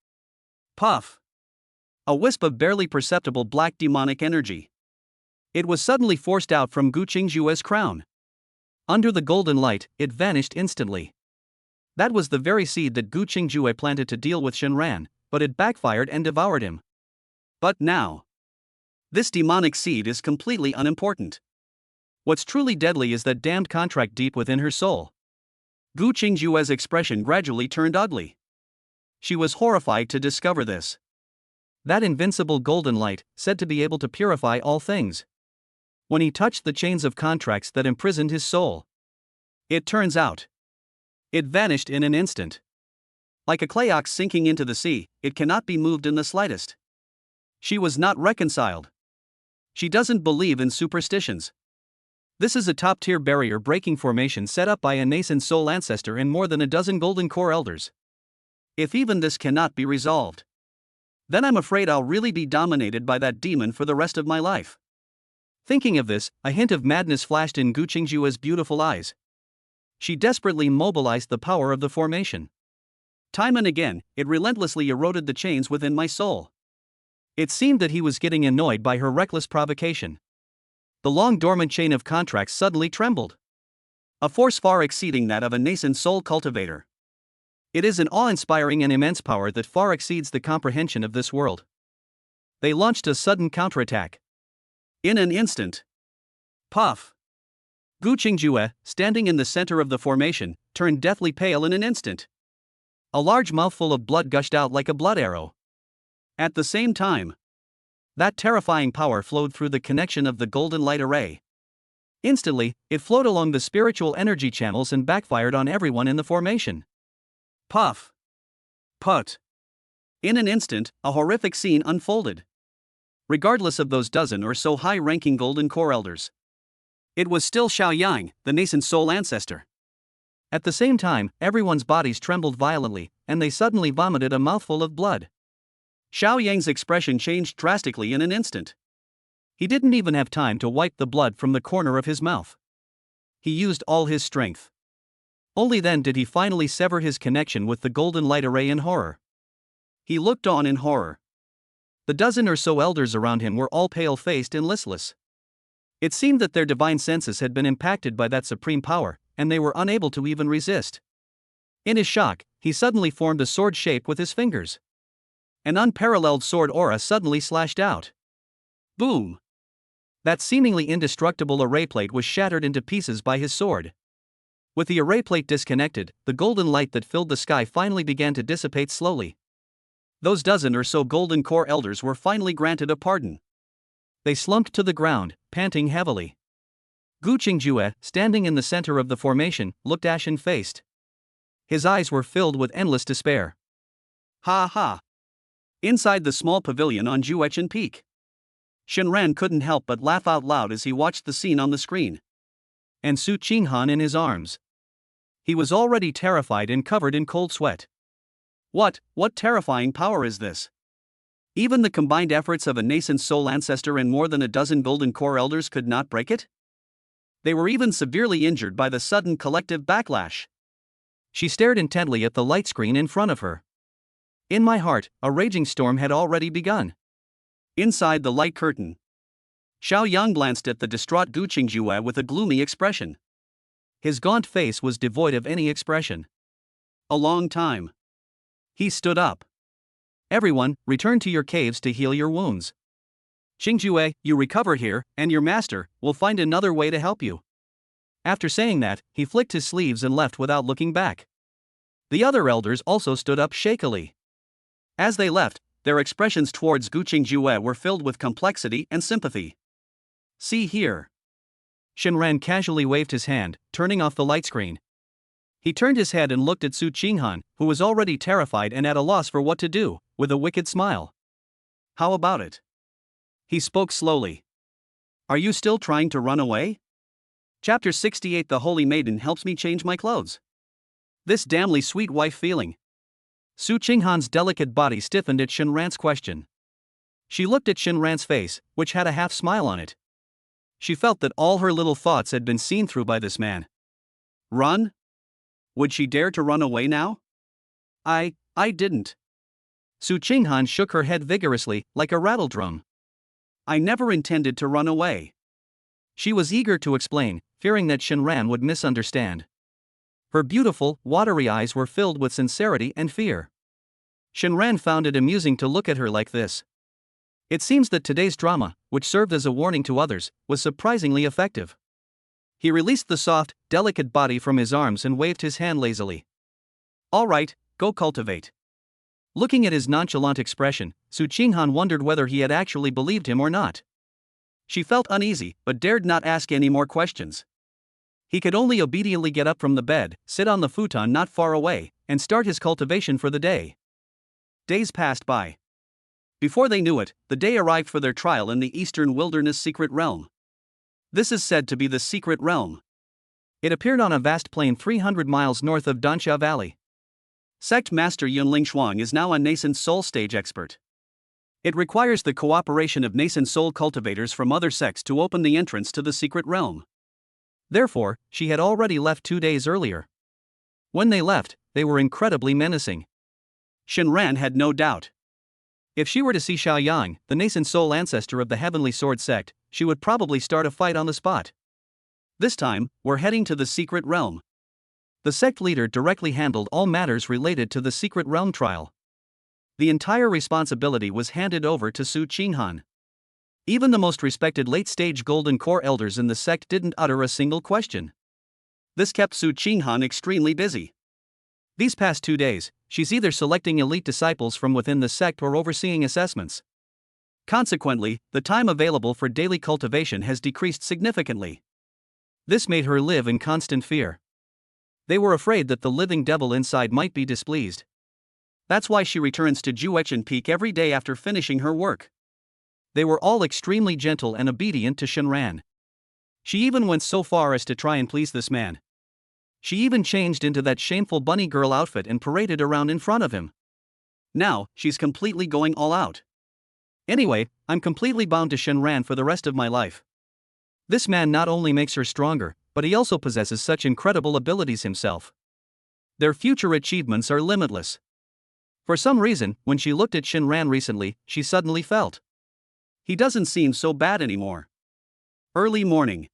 puff! A wisp of barely perceptible black demonic energy. It was suddenly forced out from Gu Qingjue's crown. Under the golden light, it vanished instantly. That was the very seed that Gu Qingjue planted to deal with Shenran, but it backfired and devoured him. But now, this demonic seed is completely unimportant. What's truly deadly is that damned contract deep within her soul. Gu Qingjue's expression gradually turned ugly. She was horrified to discover this. That invincible golden light, said to be able to purify all things. When he touched the chains of contracts that imprisoned his soul, it turns out, it vanished in an instant. Like a clay ox sinking into the sea, it cannot be moved in the slightest. She was not reconciled. She doesn't believe in superstitions. This is a top-tier barrier-breaking formation set up by a nascent soul ancestor and more than a dozen golden core elders. If even this cannot be resolved, then I'm afraid I'll really be dominated by that demon for the rest of my life. Thinking of this, a hint of madness flashed in Gu Qingjue's beautiful eyes. She desperately mobilized the power of the formation. Time and again, it relentlessly eroded the chains within my soul. It seemed that he was getting annoyed by her reckless provocation. The long dormant chain of contracts suddenly trembled. A force far exceeding that of a nascent soul cultivator. It is an awe-inspiring and immense power that far exceeds the comprehension of this world. They launched a sudden counterattack. In an instant. Puff! Gu Qingjue, standing in the center of the formation, turned deathly pale in an instant. A large mouthful of blood gushed out like a blood arrow. At the same time, that terrifying power flowed through the connection of the golden light array. Instantly, it flowed along the spiritual energy channels and backfired on everyone in the formation. Puff! Put! In an instant, a horrific scene unfolded. Regardless of those dozen or so high-ranking golden core elders, it was still Xiao Yang, the nascent soul ancestor. At the same time, everyone's bodies trembled violently, and they suddenly vomited a mouthful of blood. Xiao Yang's expression changed drastically in an instant. He didn't even have time to wipe the blood from the corner of his mouth. He used all his strength. Only then did he finally sever his connection with the golden light array in horror. He looked on in horror. The dozen or so elders around him were all pale-faced and listless. It seemed that their divine senses had been impacted by that supreme power, and they were unable to even resist. In his shock, he suddenly formed a sword shape with his fingers. An unparalleled sword aura suddenly slashed out. Boom! That seemingly indestructible array plate was shattered into pieces by his sword. With the array plate disconnected, the golden light that filled the sky finally began to dissipate slowly. Those dozen or so golden core elders were finally granted a pardon. They slumped to the ground, panting heavily. Gu Qingjue, standing in the center of the formation, looked ashen-faced. His eyes were filled with endless despair. Ha ha! Inside the small pavilion on Juechen Peak, Shenran couldn't help but laugh out loud as he watched the scene on the screen. And Su Qinghan in his arms. He was already terrified and covered in cold sweat. What terrifying power is this? Even the combined efforts of a nascent soul ancestor and more than a dozen golden core elders could not break it? They were even severely injured by the sudden collective backlash. She stared intently at the light screen in front of her. In my heart, a raging storm had already begun. Inside the light curtain, Xiao Yang glanced at the distraught Gu Qingjue with a gloomy expression. His gaunt face was devoid of any expression. A long time. He stood up. Everyone, return to your caves to heal your wounds. Qingjue, you recover here, and your master will find another way to help you. After saying that, he flicked his sleeves and left without looking back. The other elders also stood up shakily. As they left, their expressions towards Gu Qingjue were filled with complexity and sympathy. See here. Shenran casually waved his hand, turning off the light screen. He turned his head and looked at Su Qinghan, who was already terrified and at a loss for what to do, with a wicked smile. How about it? He spoke slowly. Are you still trying to run away? Chapter 68. The Holy Maiden helps me change my clothes. This damnly sweet wife feeling. Su Qinghan's delicate body stiffened at Shenran's question. She looked at Shenran's face, which had a half smile on it. She felt that all her little thoughts had been seen through by this man. Run? Would she dare to run away now? I didn't. Su Qinghan shook her head vigorously, like a rattledrum. I never intended to run away. She was eager to explain, fearing that Shenran would misunderstand. Her beautiful, watery eyes were filled with sincerity and fear. Shenran found it amusing to look at her like this. It seems that today's drama, which served as a warning to others, was surprisingly effective. He released the soft, delicate body from his arms and waved his hand lazily. All right, go cultivate. Looking at his nonchalant expression, Su Qinghan wondered whether he had actually believed him or not. She felt uneasy, but dared not ask any more questions. He could only obediently get up from the bed, sit on the futon not far away, and start his cultivation for the day. Days passed by. Before they knew it, the day arrived for their trial in the Eastern Wilderness Secret Realm. This is said to be the Secret Realm. It appeared on a vast plain 300 miles north of Dansha Valley. Sect Master Yunling Shuang is now a nascent soul stage expert. It requires the cooperation of nascent soul cultivators from other sects to open the entrance to the Secret Realm. Therefore, she had already left 2 days earlier. When they left, they were incredibly menacing. Shenran had no doubt. If she were to see Xiao Yang, the nascent soul ancestor of the Heavenly Sword sect, she would probably start a fight on the spot. This time, we're heading to the Secret Realm. The sect leader directly handled all matters related to the Secret Realm trial. The entire responsibility was handed over to Su Qinghan. Even the most respected late-stage Golden Core elders in the sect didn't utter a single question. This kept Su Qinghan extremely busy. These past 2 days, she's either selecting elite disciples from within the sect or overseeing assessments. Consequently, the time available for daily cultivation has decreased significantly. This made her live in constant fear. They were afraid that the living devil inside might be displeased. That's why she returns to Juechen Peak every day after finishing her work. They were all extremely gentle and obedient to Shenran. She even went so far as to try and please this man. She even changed into that shameful bunny girl outfit and paraded around in front of him. Now, she's completely going all out. Anyway, I'm completely bound to Shenran for the rest of my life. This man not only makes her stronger, but he also possesses such incredible abilities himself. Their future achievements are limitless. For some reason, when she looked at Shenran recently, she suddenly felt. He doesn't seem so bad anymore. Early morning.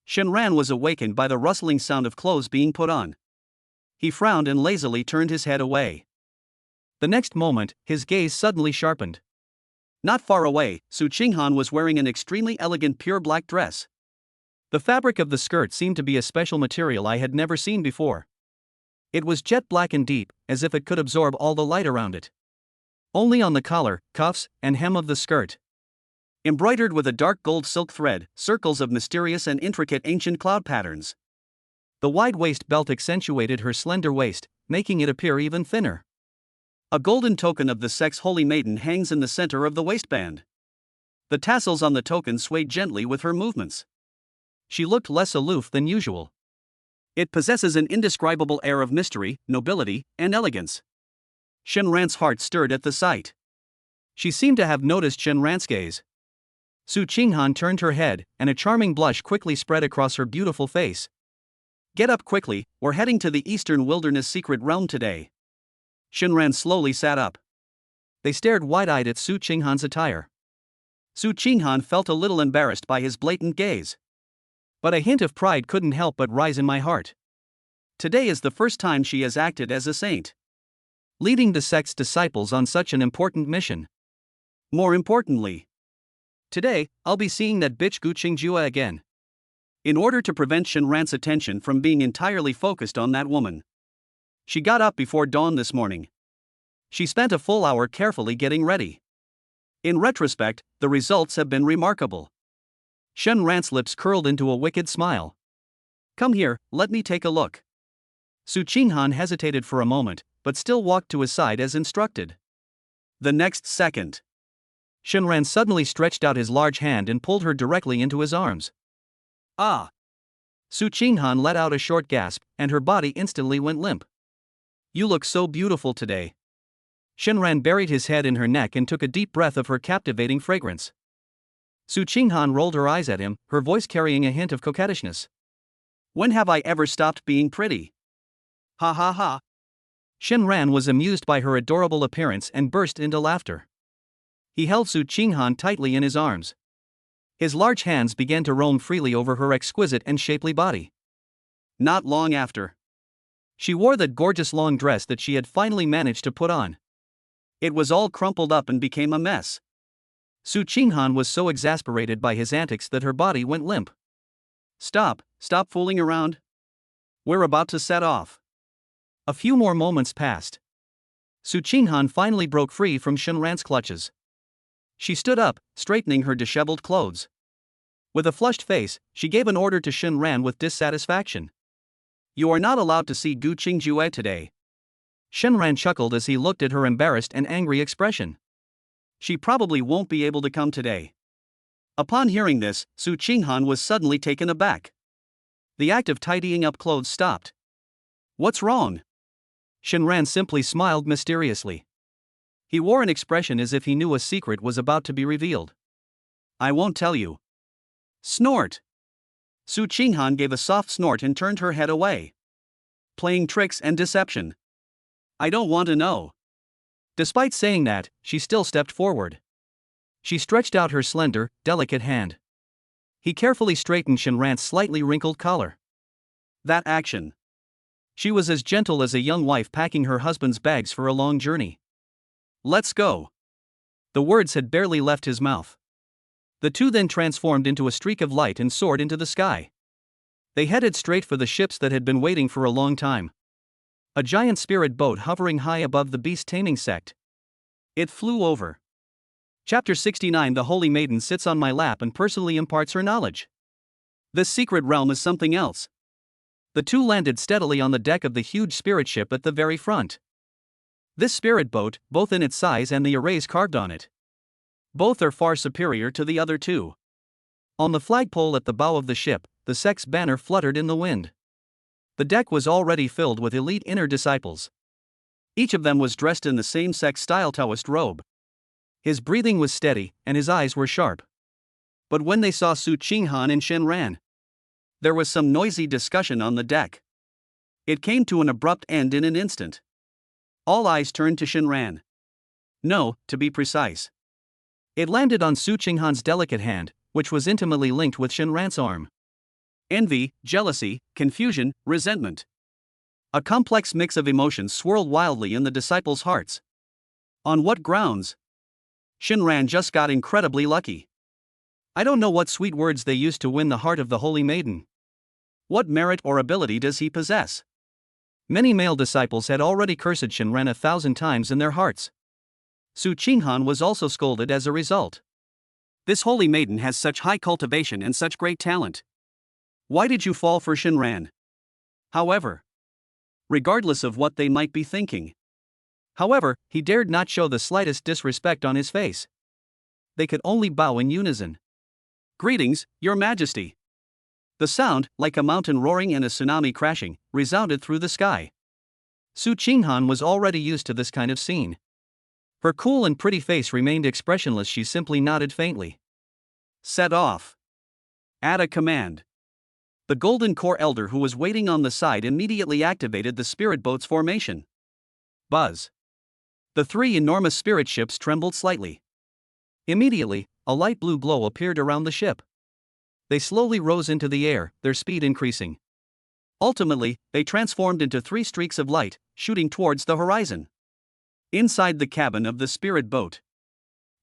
Shenran was awakened by the rustling sound of clothes being put on. He frowned and lazily turned his head away. The next moment, his gaze suddenly sharpened. Not far away, Su Qinghan was wearing an extremely elegant pure black dress. The fabric of the skirt seemed to be a special material I had never seen before. It was jet black and deep, as if it could absorb all the light around it. Only on the collar, cuffs, and hem of the skirt. Embroidered with a dark gold silk thread, circles of mysterious and intricate ancient cloud patterns. The wide waist belt accentuated her slender waist, making it appear even thinner. A golden token of the sect's holy maiden hangs in the center of the waistband. The tassels on the token swayed gently with her movements. She looked less aloof than usual. It possesses an indescribable air of mystery, nobility, and elegance. Shenran's heart stirred at the sight. She seemed to have noticed Shenran's gaze. Su Qinghan turned her head, and a charming blush quickly spread across her beautiful face. Get up quickly, we're heading to the Eastern Wilderness secret realm today. Shinran slowly sat up. They stared wide-eyed at Su Qinghan's attire. Su Qinghan felt a little embarrassed by his blatant gaze. But a hint of pride couldn't help but rise in my heart. Today is the first time she has acted as a saint, leading the sect's disciples on such an important mission. More importantly, today, I'll be seeing that bitch Gu Qingjue again. In order to prevent Shinran's attention from being entirely focused on that woman, she got up before dawn this morning. She spent a full hour carefully getting ready. In retrospect, the results have been remarkable. Shinran's lips curled into a wicked smile. Come here, let me take a look. Su Qinghan hesitated for a moment, but still walked to his side as instructed. The next second, Shinran suddenly stretched out his large hand and pulled her directly into his arms. Ah! Su Qinghan let out a short gasp, and her body instantly went limp. You look so beautiful today. Shinran buried his head in her neck and took a deep breath of her captivating fragrance. Su Qinghan rolled her eyes at him, her voice carrying a hint of coquettishness. When have I ever stopped being pretty? Ha ha ha. Shinran was amused by her adorable appearance and burst into laughter. He held Su Qinghan tightly in his arms. His large hands began to roam freely over her exquisite and shapely body. Not long after, she wore that gorgeous long dress that she had finally managed to put on. It was all crumpled up and became a mess. Su Qinghan was so exasperated by his antics that her body went limp. Stop fooling around. We're about to set off. A few more moments passed. Su Qinghan finally broke free from Shinran's clutches. She stood up, straightening her disheveled clothes. With a flushed face, she gave an order to Shinran with dissatisfaction. You are not allowed to see Gu Qingjue today. Shinran chuckled as he looked at her embarrassed and angry expression. She probably won't be able to come today. Upon hearing this, Su Qinghan was suddenly taken aback. The act of tidying up clothes stopped. What's wrong? Shinran simply smiled mysteriously. He wore an expression as if he knew a secret was about to be revealed. I won't tell you. Snort! Su Qinghan gave a soft snort and turned her head away. Playing tricks and deception. I don't want to know. Despite saying that, she still stepped forward. She stretched out her slender, delicate hand. He carefully straightened Shinran's slightly wrinkled collar. That action. She was as gentle as a young wife packing her husband's bags for a long journey. Let's go. The words had barely left his mouth. The two then transformed into a streak of light and soared into the sky. They headed straight for the ships that had been waiting for a long time. A giant spirit boat hovering high above the beast taming sect. It flew over. Chapter 69. The Holy Maiden sits on my lap and personally imparts her knowledge. This secret realm is something else. The two landed steadily on the deck of the huge spirit ship at the very front. This spirit boat, both in its size and the arrays carved on it, both are far superior to the other two. On the flagpole at the bow of the ship, the sect's banner fluttered in the wind. The deck was already filled with elite inner disciples. Each of them was dressed in the same sect-style Taoist robe. His breathing was steady, and his eyes were sharp. But when they saw Su Qinghan and Shinran, there was some noisy discussion on the deck. It came to an abrupt end in an instant. All eyes turned to Shinran. No, to be precise. It landed on Su Qinghan's delicate hand, which was intimately linked with Shinran's arm. Envy, jealousy, confusion, resentment. A complex mix of emotions swirled wildly in the disciples' hearts. On what grounds? Shinran just got incredibly lucky. I don't know what sweet words they used to win the heart of the Holy Maiden. What merit or ability does he possess? Many male disciples had already cursed Shinran 1,000 times in their hearts. Su Qinghan was also scolded as a result. This Holy Maiden has such high cultivation and such great talent. Why did you fall for Shinran? However, regardless of what they might be thinking. However, he dared not show the slightest disrespect on his face. They could only bow in unison. Greetings, Your Majesty. The sound, like a mountain roaring and a tsunami crashing, resounded through the sky. Su Qinghan was already used to this kind of scene. Her cool and pretty face remained expressionless. She simply nodded faintly. Set off. At a command. The Golden Core Elder who was waiting on the side immediately activated the spirit boat's formation. Buzz. The three enormous spirit ships trembled slightly. Immediately, a light blue glow appeared around the ship. They slowly rose into the air, their speed increasing. Ultimately, they transformed into three streaks of light, shooting towards the horizon. Inside the cabin of the spirit boat.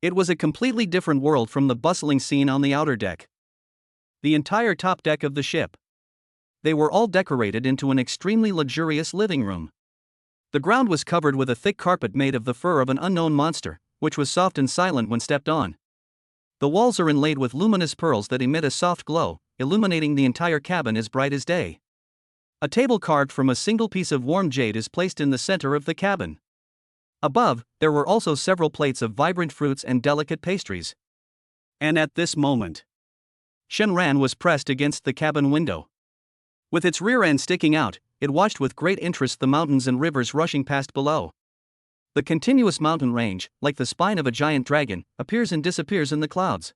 It was a completely different world from the bustling scene on the outer deck. The entire top deck of the ship. They were all decorated into an extremely luxurious living room. The ground was covered with a thick carpet made of the fur of an unknown monster, which was soft and silent when stepped on. The walls are inlaid with luminous pearls that emit a soft glow, illuminating the entire cabin as bright as day. A table carved from a single piece of warm jade is placed in the center of the cabin. Above, there were also several plates of vibrant fruits and delicate pastries. And at this moment, Shenran was pressed against the cabin window. With its rear end sticking out, it watched with great interest the mountains and rivers rushing past below. The continuous mountain range, like the spine of a giant dragon, appears and disappears in the clouds.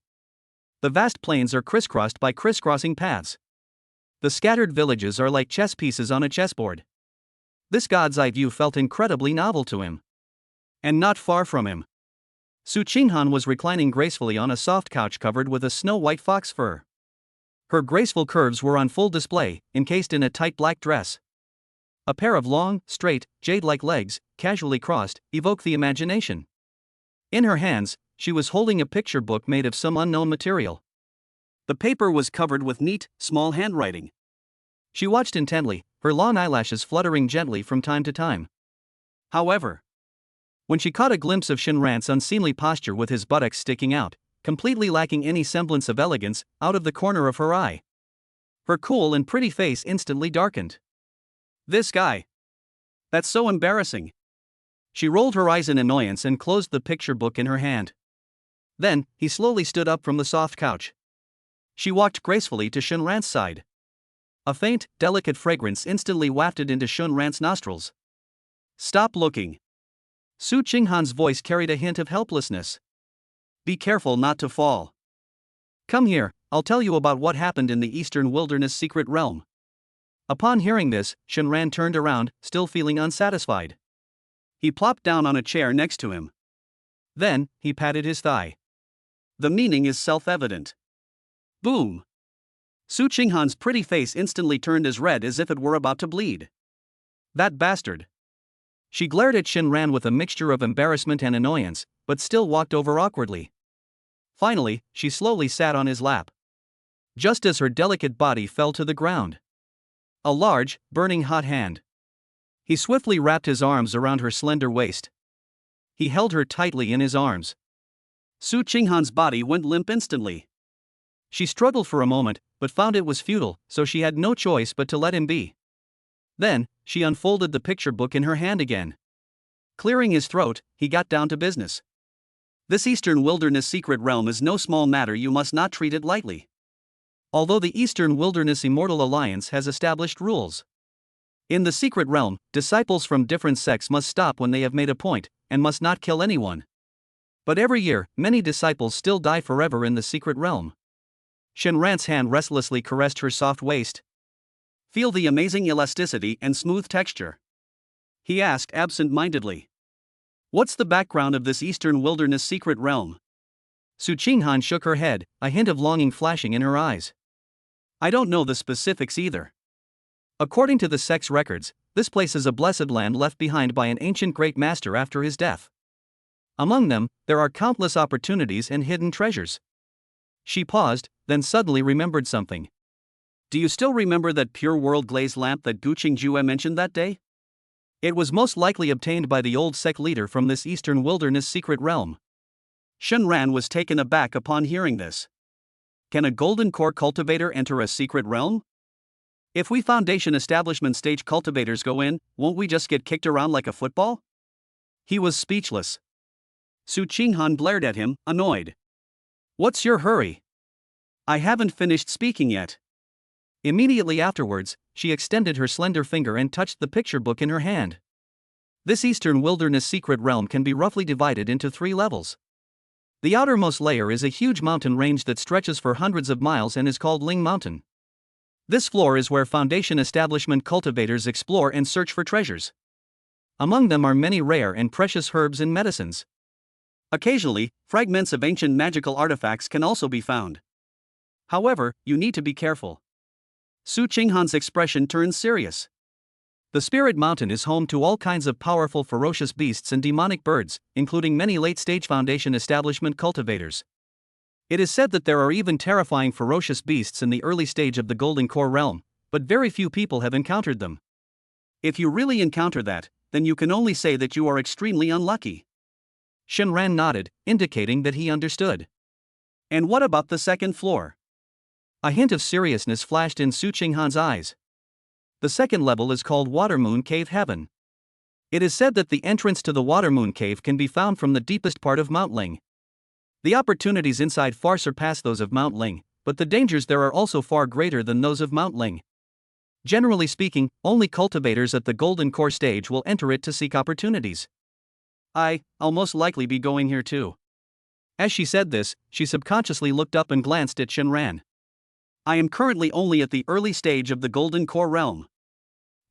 The vast plains are crisscrossed by crisscrossing paths. The scattered villages are like chess pieces on a chessboard. This god's eye view felt incredibly novel to him. And not far from him, Su Qinghan was reclining gracefully on a soft couch covered with a snow-white fox fur. Her graceful curves were on full display, encased in a tight black dress. A pair of long, straight, jade-like legs, casually crossed, evoked the imagination. In her hands, she was holding a picture book made of some unknown material. The paper was covered with neat, small handwriting. She watched intently, her long eyelashes fluttering gently from time to time. However, when she caught a glimpse of Shenran's unseemly posture with his buttocks sticking out, completely lacking any semblance of elegance, out of the corner of her eye, her cool and pretty face instantly darkened. This guy. That's so embarrassing. She rolled her eyes in annoyance and closed the picture book in her hand. Then, he slowly stood up from the soft couch. She walked gracefully to Shenran's side. A faint, delicate fragrance instantly wafted into Shenran's nostrils. Stop looking. Su Qinghan's voice carried a hint of helplessness. Be careful not to fall. Come here, I'll tell you about what happened in the Eastern Wilderness secret realm. Upon hearing this, Shenran turned around, still feeling unsatisfied. He plopped down on a chair next to him. Then, he patted his thigh. The meaning is self-evident. Boom! Su Qinghan's pretty face instantly turned as red as if it were about to bleed. That bastard. She glared at Shenran with a mixture of embarrassment and annoyance, but still walked over awkwardly. Finally, she slowly sat on his lap. Just as her delicate body fell to the ground, a large, burning hot hand. He swiftly wrapped his arms around her slender waist. He held her tightly in his arms. Su Qinghan's body went limp instantly. She struggled for a moment, but found it was futile, so she had no choice but to let him be. Then, she unfolded the picture book in her hand again. Clearing his throat, he got down to business. This Eastern Wilderness secret realm is no small matter, you must not treat it lightly. Although the Eastern Wilderness Immortal Alliance has established rules. In the secret realm, disciples from different sects must stop when they have made a point, and must not kill anyone. But every year, many disciples still die forever in the secret realm. Shenran's hand restlessly caressed her soft waist. Feel the amazing elasticity and smooth texture. He asked absent-mindedly. What's the background of this Eastern Wilderness secret realm? Su Qinghan shook her head, a hint of longing flashing in her eyes. I don't know the specifics either. According to the sect's records, this place is a blessed land left behind by an ancient great master after his death. Among them, there are countless opportunities and hidden treasures. She paused, then suddenly remembered something. Do you still remember that pure world glazed lamp that Gu Qingjue mentioned that day? It was most likely obtained by the old sect leader from this Eastern Wilderness secret realm. Shenran was taken aback upon hearing this. Can a golden core cultivator enter a secret realm? If we Foundation establishment stage cultivators go in, won't we just get kicked around like a football? He was speechless. Su Qinghan glared at him, annoyed. What's your hurry? I haven't finished speaking yet. Immediately afterwards, she extended her slender finger and touched the picture book in her hand. This Eastern Wilderness secret realm can be roughly divided into 3 levels. The outermost layer is a huge mountain range that stretches for hundreds of miles and is called Ling Mountain. This floor is where Foundation establishment cultivators explore and search for treasures. Among them are many rare and precious herbs and medicines. Occasionally, fragments of ancient magical artifacts can also be found. However, you need to be careful. Su Qinghan's expression turns serious. The Spirit Mountain is home to all kinds of powerful ferocious beasts and demonic birds, including many late-stage Foundation establishment cultivators. It is said that there are even terrifying ferocious beasts in the early stage of the Golden Core realm, but very few people have encountered them. If you really encounter that, then you can only say that you are extremely unlucky. Shenran nodded, indicating that he understood. And what about the second floor? A hint of seriousness flashed in Su Qinghan's eyes. The second level is called Watermoon Cave Heaven. It is said that the entrance to the Watermoon Cave can be found from the deepest part of Mount Ling. The opportunities inside far surpass those of Mount Ling, but the dangers there are also far greater than those of Mount Ling. Generally speaking, only cultivators at the Golden Core stage will enter it to seek opportunities. I'll most likely be going here too. As she said this, she subconsciously looked up and glanced at Shenran. I am currently only at the early stage of the Golden Core realm.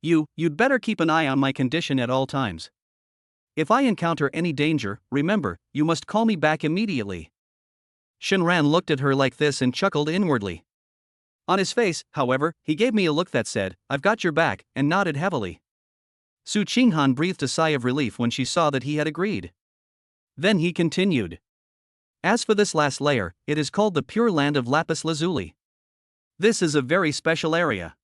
You'd better keep an eye on my condition at all times. If I encounter any danger, remember, you must call me back immediately. Shenran looked at her like this and chuckled inwardly. On his face, however, he gave me a look that said, I've got your back, and nodded heavily. Su Qinghan breathed a sigh of relief when she saw that he had agreed. Then he continued. As for this last layer, it is called the Pure Land of Lapis Lazuli. This is a very special area.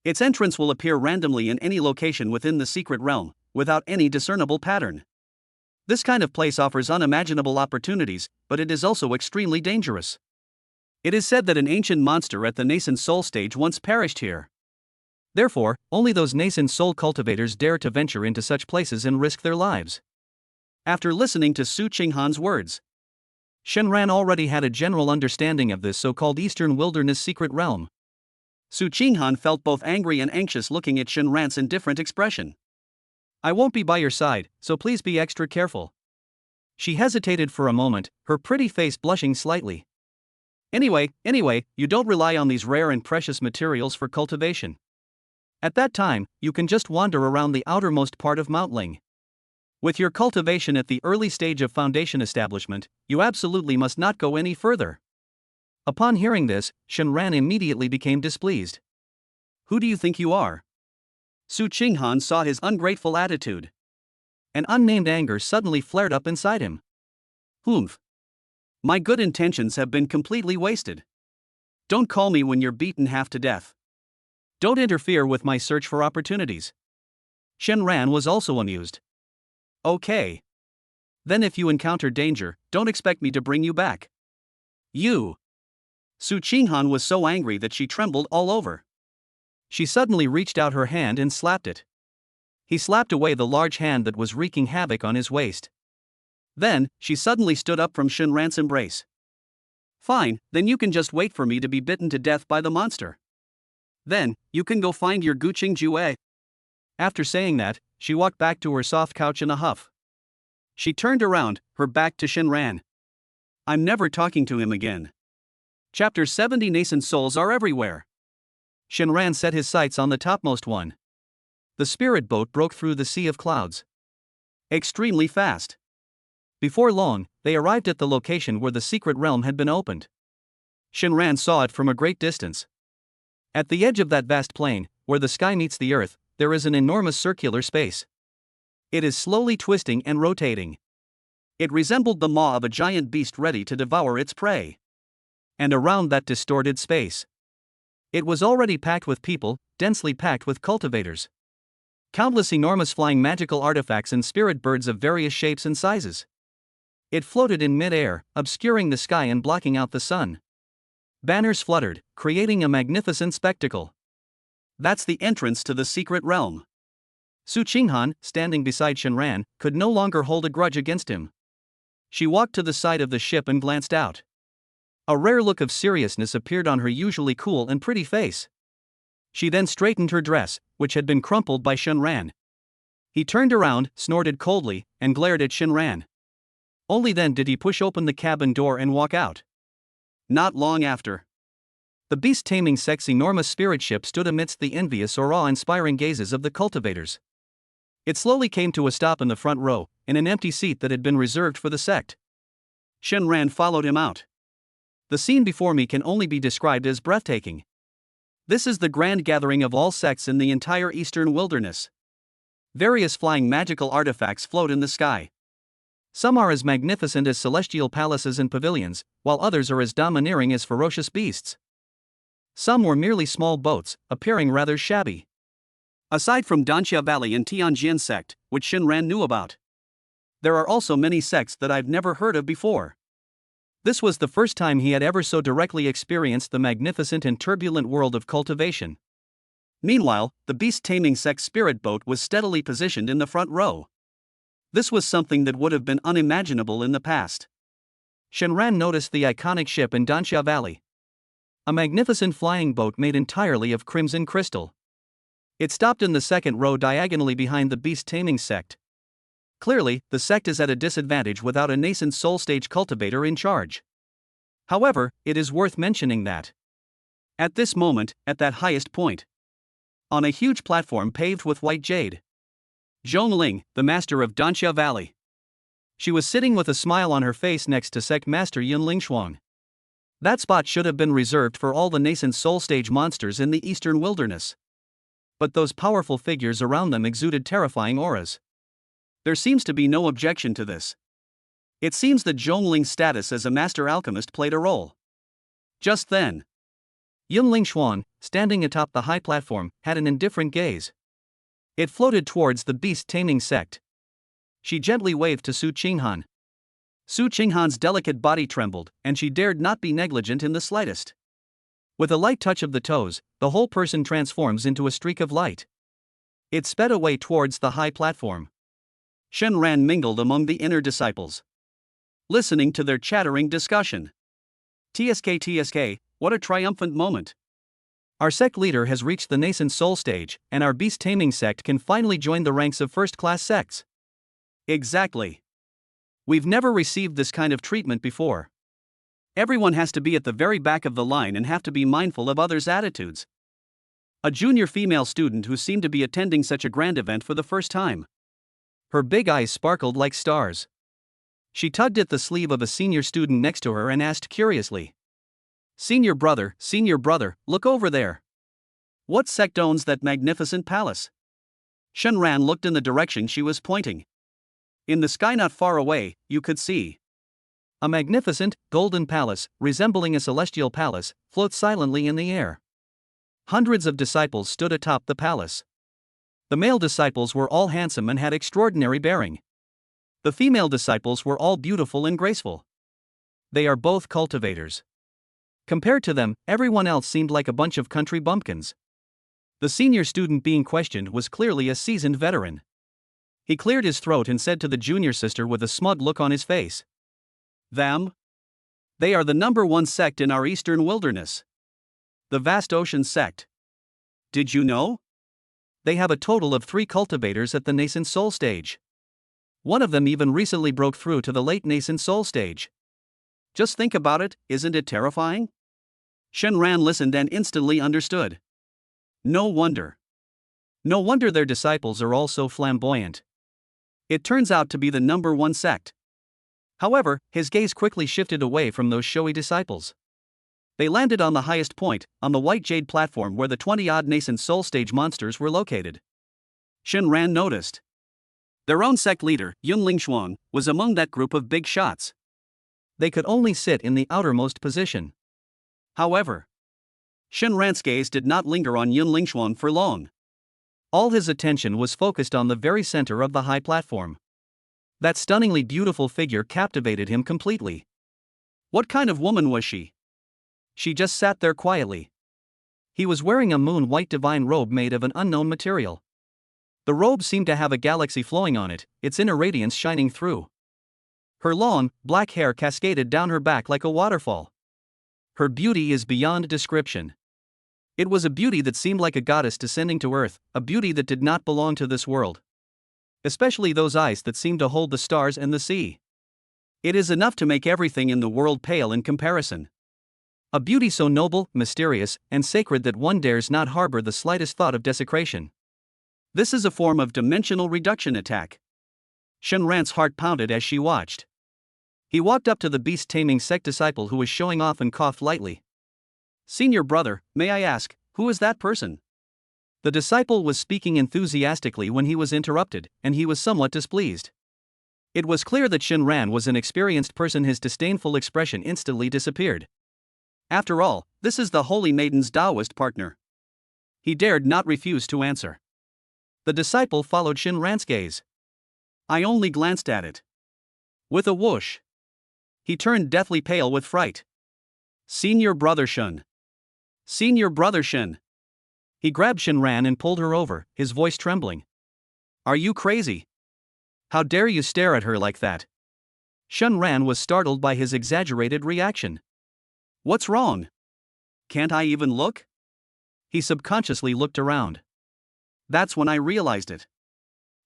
Its entrance will appear randomly in any location within the secret realm, without any discernible pattern. This kind of place offers unimaginable opportunities, but it is also extremely dangerous. It is said that an ancient monster at the nascent soul stage once perished here. Therefore, only those nascent soul cultivators dare to venture into such places and risk their lives. After listening to Su Qinghan's words, Shenran already had a general understanding of this so-called Eastern Wilderness secret realm. Su Qinghan felt both angry and anxious looking at Shenran's indifferent expression. I won't be by your side, so please be extra careful. She hesitated for a moment, her pretty face blushing slightly. Anyway, you don't rely on these rare and precious materials for cultivation. At that time, you can just wander around the outermost part of Mount Ling. With your cultivation at the early stage of Foundation establishment, you absolutely must not go any further. Upon hearing this, Shenran immediately became displeased. Who do you think you are? Su Qinghan saw his ungrateful attitude. An unnamed anger suddenly flared up inside him. Humph. My good intentions have been completely wasted. Don't call me when you're beaten half to death. Don't interfere with my search for opportunities. Shenran was also amused. Okay. Then if you encounter danger, don't expect me to bring you back. You. Su Qinghan was so angry that she trembled all over. She suddenly reached out her hand and slapped it. He slapped away the large hand that was wreaking havoc on his waist. Then, she suddenly stood up from Shenran's embrace. Fine, then you can just wait for me to be bitten to death by the monster. Then, you can go find your Guqing Jue. After saying that, she walked back to her soft couch in a huff. She turned around, her back to Shenran. I'm never talking to him again. Chapter 70 Nascent souls are everywhere. Shenran set his sights on the topmost one. The spirit boat broke through the sea of clouds. Extremely fast. Before long, they arrived at the location where the secret realm had been opened. Shenran saw it from a great distance. At the edge of that vast plain, where the sky meets the earth, there is an enormous circular space. It is slowly twisting and rotating. It resembled the maw of a giant beast ready to devour its prey. And around that distorted space, it was already packed with people, densely packed with cultivators. Countless enormous flying magical artifacts and spirit birds of various shapes and sizes. It floated in mid-air, obscuring the sky and blocking out the sun. Banners fluttered, creating a magnificent spectacle. That's the entrance to the secret realm. Su Qinghan, standing beside Shenran, could no longer hold a grudge against him. She walked to the side of the ship and glanced out. A rare look of seriousness appeared on her usually cool and pretty face. She then straightened her dress, which had been crumpled by Shenran. He turned around, snorted coldly, and glared at Shenran. Only then did he push open the cabin door and walk out. Not long after, The beast-taming sect's enormous spirit ship stood amidst the envious or awe-inspiring gazes of the cultivators. It slowly came to a stop in the front row, in an empty seat that had been reserved for the sect. Shenran followed him out. The scene before me can only be described as breathtaking. This is the grand gathering of all sects in the entire eastern wilderness. Various flying magical artifacts float in the sky. Some are as magnificent as celestial palaces and pavilions, while others are as domineering as ferocious beasts. Some were merely small boats, appearing rather shabby. Aside from Danxia Valley and Tianjin sect, which Shenran knew about, there are also many sects that I've never heard of before. This was the first time he had ever so directly experienced the magnificent and turbulent world of cultivation. Meanwhile, the beast-taming sect's spirit boat was steadily positioned in the front row. This was something that would have been unimaginable in the past. Shenran noticed the iconic ship in Danxia Valley. A magnificent flying boat made entirely of crimson crystal. It stopped in the second row diagonally behind the beast-taming sect. Clearly, the sect is at a disadvantage without a nascent soul stage cultivator in charge. However, it is worth mentioning that at this moment, at that highest point, on a huge platform paved with white jade, Zhongling, the master of Danxia Valley. She was sitting with a smile on her face next to sect master Yunling Shuang. That spot should have been reserved for all the nascent soul stage monsters in the eastern wilderness. But those powerful figures around them exuded terrifying auras. There seems to be no objection to this. It seems that Zhongling's status as a master alchemist played a role. Just then, Yunling Xuan, standing atop the high platform, had an indifferent gaze. It floated towards the beast-taming sect. She gently waved to Su Qinghan. Su Qinghan's delicate body trembled, and she dared not be negligent in the slightest. With a light touch of the toes, the whole person transforms into a streak of light. It sped away towards the high platform. Shenran mingled among the inner disciples, listening to their chattering discussion. TSK, what a triumphant moment. Our sect leader has reached the nascent soul stage, and our beast-taming sect can finally join the ranks of first-class sects. Exactly. We've never received this kind of treatment before. Everyone has to be at the very back of the line and have to be mindful of others' attitudes. A junior female student who seemed to be attending such a grand event for the first time. Her big eyes sparkled like stars. She tugged at the sleeve of a senior student next to her and asked curiously, Senior brother, look over there. What sect owns that magnificent palace?" Shenran looked in the direction she was pointing. In the sky not far away, you could see a magnificent, golden palace, resembling a celestial palace, floats silently in the air. Hundreds of disciples stood atop the palace. The male disciples were all handsome and had extraordinary bearing. The female disciples were all beautiful and graceful. They are both cultivators. Compared to them, everyone else seemed like a bunch of country bumpkins. The senior student being questioned was clearly a seasoned veteran. He cleared his throat and said to the junior sister with a smug look on his face, "Them? They are the #1 sect in our eastern wilderness. The Vast Ocean sect. Did you know? They have a total of 3 cultivators at the nascent soul stage. One of them even recently broke through to the late nascent soul stage. Just think about it, isn't it terrifying?" Shenran listened and instantly understood. No wonder. No wonder their disciples are all so flamboyant. It turns out to be the #1 sect. However, his gaze quickly shifted away from those showy disciples. They landed on the highest point, on the white jade platform where the 20-odd nascent soul stage monsters were located. Shenran noticed. Their own sect leader, Yunling Shuang, was among that group of big shots. They could only sit in the outermost position. However, Shenran's gaze did not linger on Yunling Shuang for long. All his attention was focused on the very center of the high platform. That stunningly beautiful figure captivated him completely. What kind of woman was she? She just sat there quietly. He was wearing a moon-white divine robe made of an unknown material. The robe seemed to have a galaxy flowing on it, its inner radiance shining through. Her long, black hair cascaded down her back like a waterfall. Her beauty is beyond description. It was a beauty that seemed like a goddess descending to earth, a beauty that did not belong to this world. Especially those eyes that seemed to hold the stars and the sea. It is enough to make everything in the world pale in comparison. A beauty so noble, mysterious, and sacred that one dares not harbor the slightest thought of desecration. This is a form of dimensional reduction attack. Shenran's heart pounded as she watched. He walked up to the beast-taming sect disciple who was showing off and coughed lightly. "Senior brother, may I ask, who is that person?" The disciple was speaking enthusiastically when he was interrupted, and he was somewhat displeased. It was clear that Shenran was an experienced person. His disdainful expression instantly disappeared. After all, this is the Holy Maiden's Taoist partner. He dared not refuse to answer. The disciple followed Shenran's gaze. "I only glanced at it." With a whoosh, he turned deathly pale with fright. "Senior brother Shen! Senior brother Shen!" He grabbed Shenran and pulled her over, his voice trembling. "Are you crazy? How dare you stare at her like that?" Shenran was startled by his exaggerated reaction. "What's wrong? Can't I even look?" He subconsciously looked around. That's when I realized it.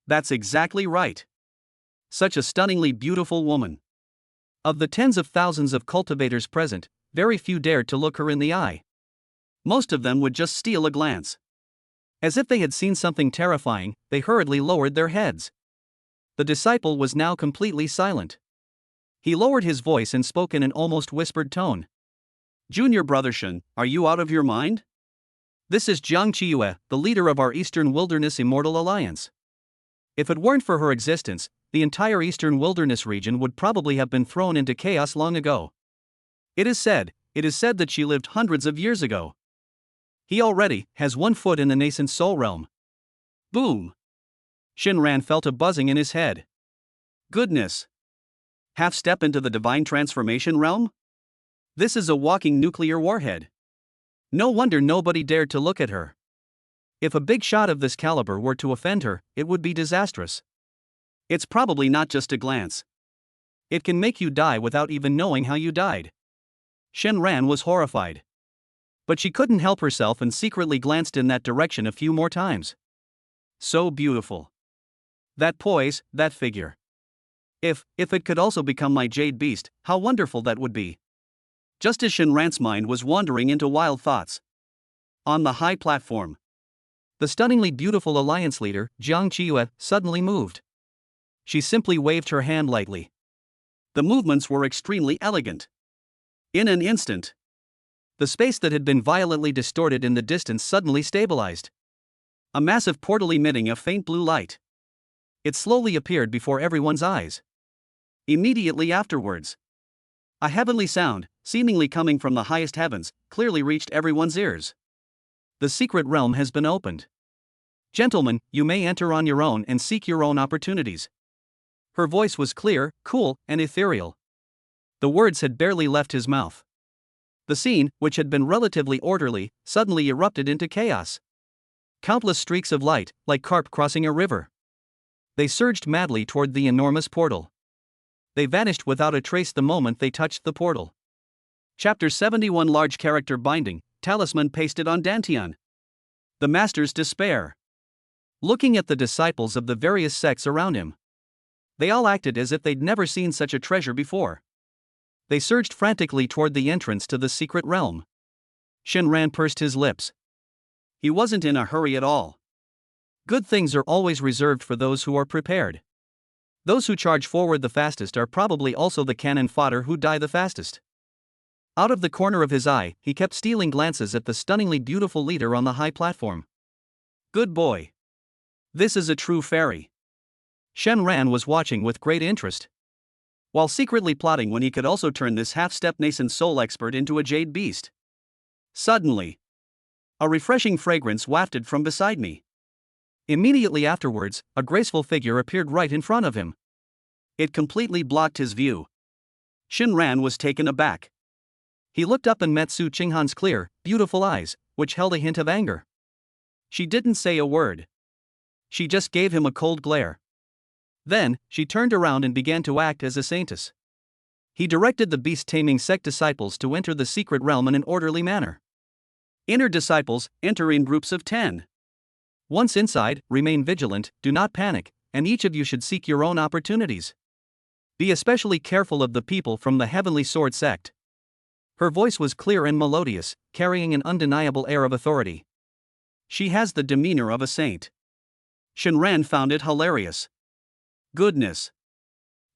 That's exactly right. Such a stunningly beautiful woman. Of the tens of thousands of cultivators present, very few dared to look her in the eye. Most of them would just steal a glance. As if they had seen something terrifying, they hurriedly lowered their heads. The disciple was now completely silent. He lowered his voice and spoke in an almost whispered tone. "Junior brother Shen, are you out of your mind? This is Jiang Qiue, the leader of our Eastern Wilderness Immortal Alliance. If it weren't for her existence, the entire Eastern Wilderness region would probably have been thrown into chaos long ago. It is said that she lived hundreds of years ago. He already has 1 foot in the nascent soul realm." Boom! Shenran felt a buzzing in his head. Goodness! Half step into the divine transformation realm? This is a walking nuclear warhead. No wonder nobody dared to look at her. If a big shot of this caliber were to offend her, it would be disastrous. It's probably not just a glance. It can make you die without even knowing how you died. Shenran was horrified. But she couldn't help herself and secretly glanced in that direction a few more times. So beautiful. That poise, that figure. If it could also become my jade beast, how wonderful that would be. Just as Shenran's mind was wandering into wild thoughts. On the high platform, the stunningly beautiful alliance leader, Jiang Qiue, suddenly moved. She simply waved her hand lightly. The movements were extremely elegant. In an instant, the space that had been violently distorted in the distance suddenly stabilized. A massive portal emitting a faint blue light. It slowly appeared before everyone's eyes. Immediately afterwards, a heavenly sound, seemingly coming from the highest heavens, clearly reached everyone's ears. The secret realm has been opened. Gentlemen, you may enter on your own and seek your own opportunities. Her voice was clear, cool, and ethereal. The words had barely left his mouth. The scene, which had been relatively orderly, suddenly erupted into chaos. Countless streaks of light, like carp crossing a river. They surged madly toward the enormous portal. They vanished without a trace the moment they touched the portal. Chapter 71 Large Character Binding, Talisman pasted on Dantian. The Master's despair. Looking at the disciples of the various sects around him, they all acted as if they'd never seen such a treasure before. They surged frantically toward the entrance to the secret realm. Shenran pursed his lips. He wasn't in a hurry at all. Good things are always reserved for those who are prepared. Those who charge forward the fastest are probably also the cannon fodder who die the fastest. Out of the corner of his eye, he kept stealing glances at the stunningly beautiful leader on the high platform. Good boy. This is a true fairy. Shenran was watching with great interest, while secretly plotting when he could also turn this half-step nascent soul expert into a jade beast. Suddenly, a refreshing fragrance wafted from beside me. Immediately afterwards, a graceful figure appeared right in front of him. It completely blocked his view. Shenran was taken aback. He looked up and met Su Qinghan's clear, beautiful eyes, which held a hint of anger. She didn't say a word. She just gave him a cold glare. Then, she turned around and began to act as a saintess. He directed the beast-taming sect disciples to enter the secret realm in an orderly manner. Inner disciples, enter in groups of 10. Once inside, remain vigilant, do not panic, and each of you should seek your own opportunities. Be especially careful of the people from the Heavenly Sword sect. Her voice was clear and melodious, carrying an undeniable air of authority. She has the demeanor of a saint. Shinran found it hilarious. Goodness.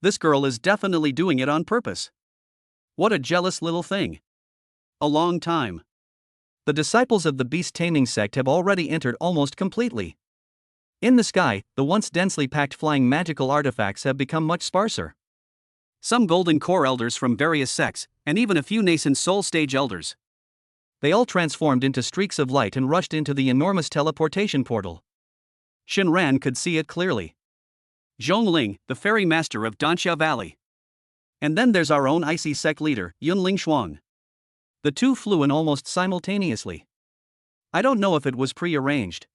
This girl is definitely doing it on purpose. What a jealous little thing. A long time. The disciples of the beast taming sect have already entered almost completely. In the sky, the once densely packed flying magical artifacts have become much sparser. Some golden core elders from various sects, and even a few nascent soul stage elders. They all transformed into streaks of light and rushed into the enormous teleportation portal. Shinran could see it clearly. Zhongling, the fairy master of Danxia Valley. And then there's our own icy sect leader, Yunling Shuang. The two flew in almost simultaneously. I don't know if it was pre-arranged.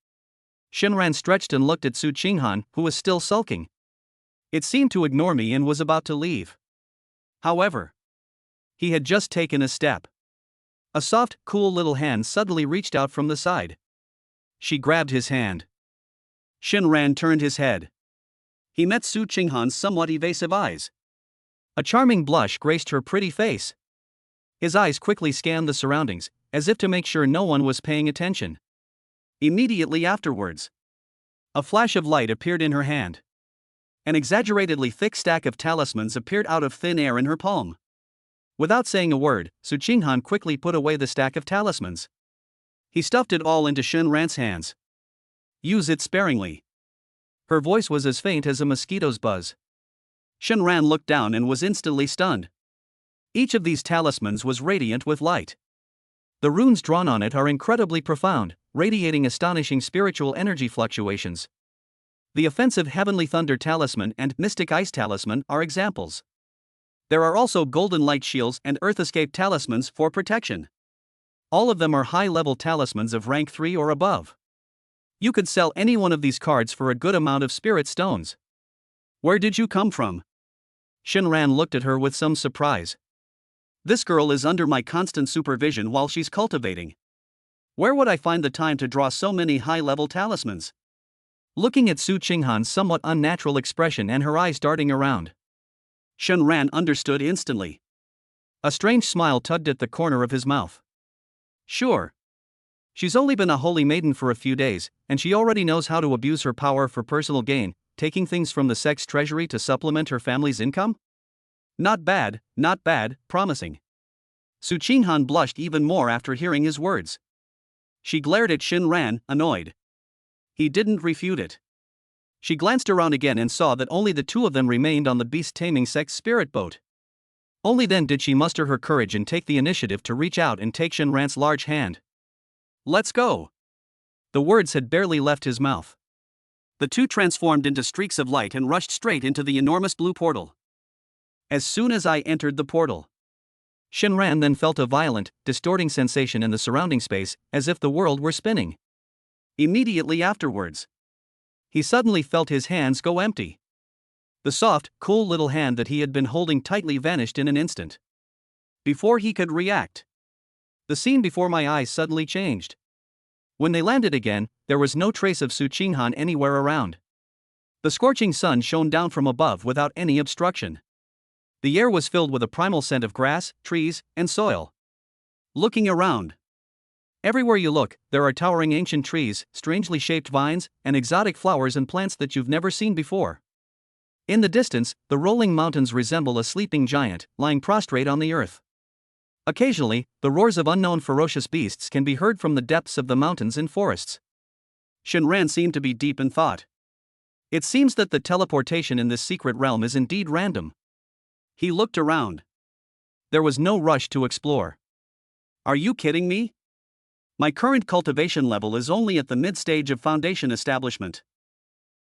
Shinran stretched and looked at Su Qinghan, who was still sulking. It seemed to ignore me and was about to leave. However, he had just taken a step. A soft, cool little hand suddenly reached out from the side. She grabbed his hand. Shinran turned his head. He met Su Qinghan's somewhat evasive eyes. A charming blush graced her pretty face. His eyes quickly scanned the surroundings, as if to make sure no one was paying attention. Immediately afterwards, a flash of light appeared in her hand. An exaggeratedly thick stack of talismans appeared out of thin air in her palm. Without saying a word, Su Qinghan quickly put away the stack of talismans. He stuffed it all into Shinran's hands. Use it sparingly. Her voice was as faint as a mosquito's buzz. Shinran looked down and was instantly stunned. Each of these talismans was radiant with light. The runes drawn on it are incredibly profound, radiating astonishing spiritual energy fluctuations. The offensive Heavenly Thunder Talisman and Mystic Ice Talisman are examples. There are also Golden Light Shields and Earth Escape Talismans for protection. All of them are high-level talismans of rank 3 or above. You could sell any one of these cards for a good amount of spirit stones. Where did you come from? Shinran looked at her with some surprise. This girl is under my constant supervision while she's cultivating. Where would I find the time to draw so many high-level talismans? Looking at Su Qinghan's somewhat unnatural expression and her eyes darting around, Shinran understood instantly. A strange smile tugged at the corner of his mouth. Sure. She's only been a holy maiden for a few days, and she already knows how to abuse her power for personal gain, taking things from the sect's treasury to supplement her family's income? Not bad, promising. Su Qinghan blushed even more after hearing his words. She glared at Shinran, annoyed. He didn't refute it. She glanced around again and saw that only the two of them remained on the beast-taming sect's spirit boat. Only then did she muster her courage and take the initiative to reach out and take Shinran's large hand. Let's go. The words had barely left his mouth. The two transformed into streaks of light and rushed straight into the enormous blue portal. As soon as I entered the portal, Shinran then felt a violent, distorting sensation in the surrounding space, as if the world were spinning. Immediately afterwards, he suddenly felt his hands go empty. The soft, cool little hand that he had been holding tightly vanished in an instant. Before he could react, the scene before my eyes suddenly changed. When they landed again, there was no trace of Su Qinghan anywhere around. The scorching sun shone down from above without any obstruction. The air was filled with a primal scent of grass, trees, and soil. Looking around, everywhere you look, there are towering ancient trees, strangely shaped vines, and exotic flowers and plants that you've never seen before. In the distance, the rolling mountains resemble a sleeping giant, lying prostrate on the earth. Occasionally, the roars of unknown ferocious beasts can be heard from the depths of the mountains and forests. Shinran seemed to be deep in thought. It seems that the teleportation in this secret realm is indeed random. He looked around. There was no rush to explore. Are you kidding me? My current cultivation level is only at the mid-stage of foundation establishment.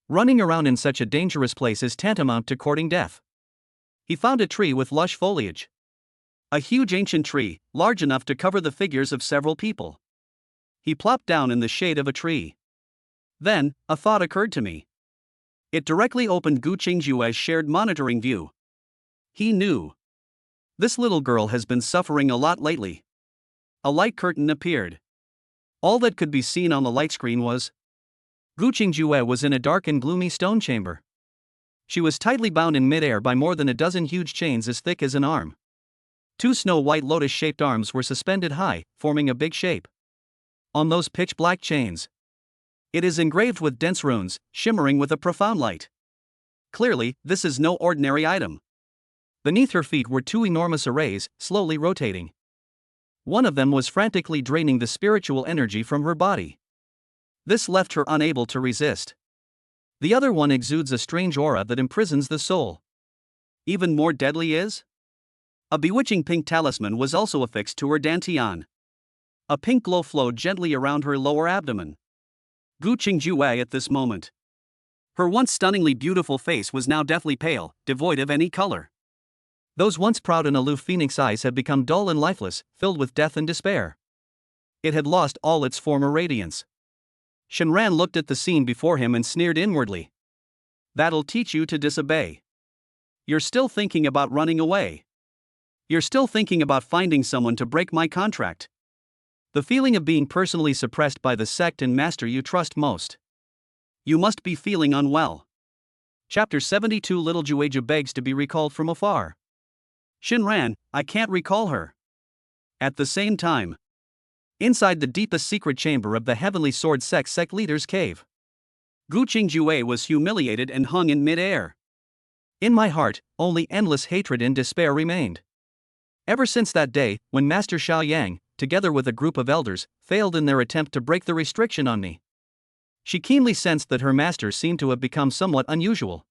Running around in such a dangerous place is tantamount to courting death. He found a tree with lush foliage. A huge ancient tree, large enough to cover the figures of several people. He plopped down in the shade of a tree. Then, a thought occurred to me. It directly opened Gu Qingjue's shared monitoring view. He knew. This little girl has been suffering a lot lately. A light curtain appeared. All that could be seen on the light screen was Gu Qingjue was in a dark and gloomy stone chamber. She was tightly bound in midair by more than a dozen huge chains as thick as an arm. Two snow-white lotus-shaped arms were suspended high, forming a big shape. On those pitch-black chains, it is engraved with dense runes, shimmering with a profound light. Clearly, this is no ordinary item. Beneath her feet were two enormous arrays, slowly rotating. One of them was frantically draining the spiritual energy from her body. This left her unable to resist. The other one exudes a strange aura that imprisons the soul. Even more deadly is? A bewitching pink talisman was also affixed to her dantian. A pink glow flowed gently around her lower abdomen. Gu Qingjue at this moment. Her once stunningly beautiful face was now deathly pale, devoid of any color. Those once proud and aloof phoenix eyes had become dull and lifeless, filled with death and despair. It had lost all its former radiance. Shenran looked at the scene before him and sneered inwardly. That'll teach you to disobey. You're still thinking about running away. You're still thinking about finding someone to break my contract. The feeling of being personally suppressed by the sect and master you trust most. You must be feeling unwell. Chapter 72. Little Jueju begs to be recalled from afar. Shinran, I can't recall her. At the same time, inside the deepest secret chamber of the Heavenly Sword sect leader's cave, Gu Qingjue was humiliated and hung in mid-air. In my heart, only endless hatred and despair remained. Ever since that day, when Master Xiao Yang, together with a group of elders, failed in their attempt to break the restriction on me. She keenly sensed that her master seemed to have become somewhat unusual.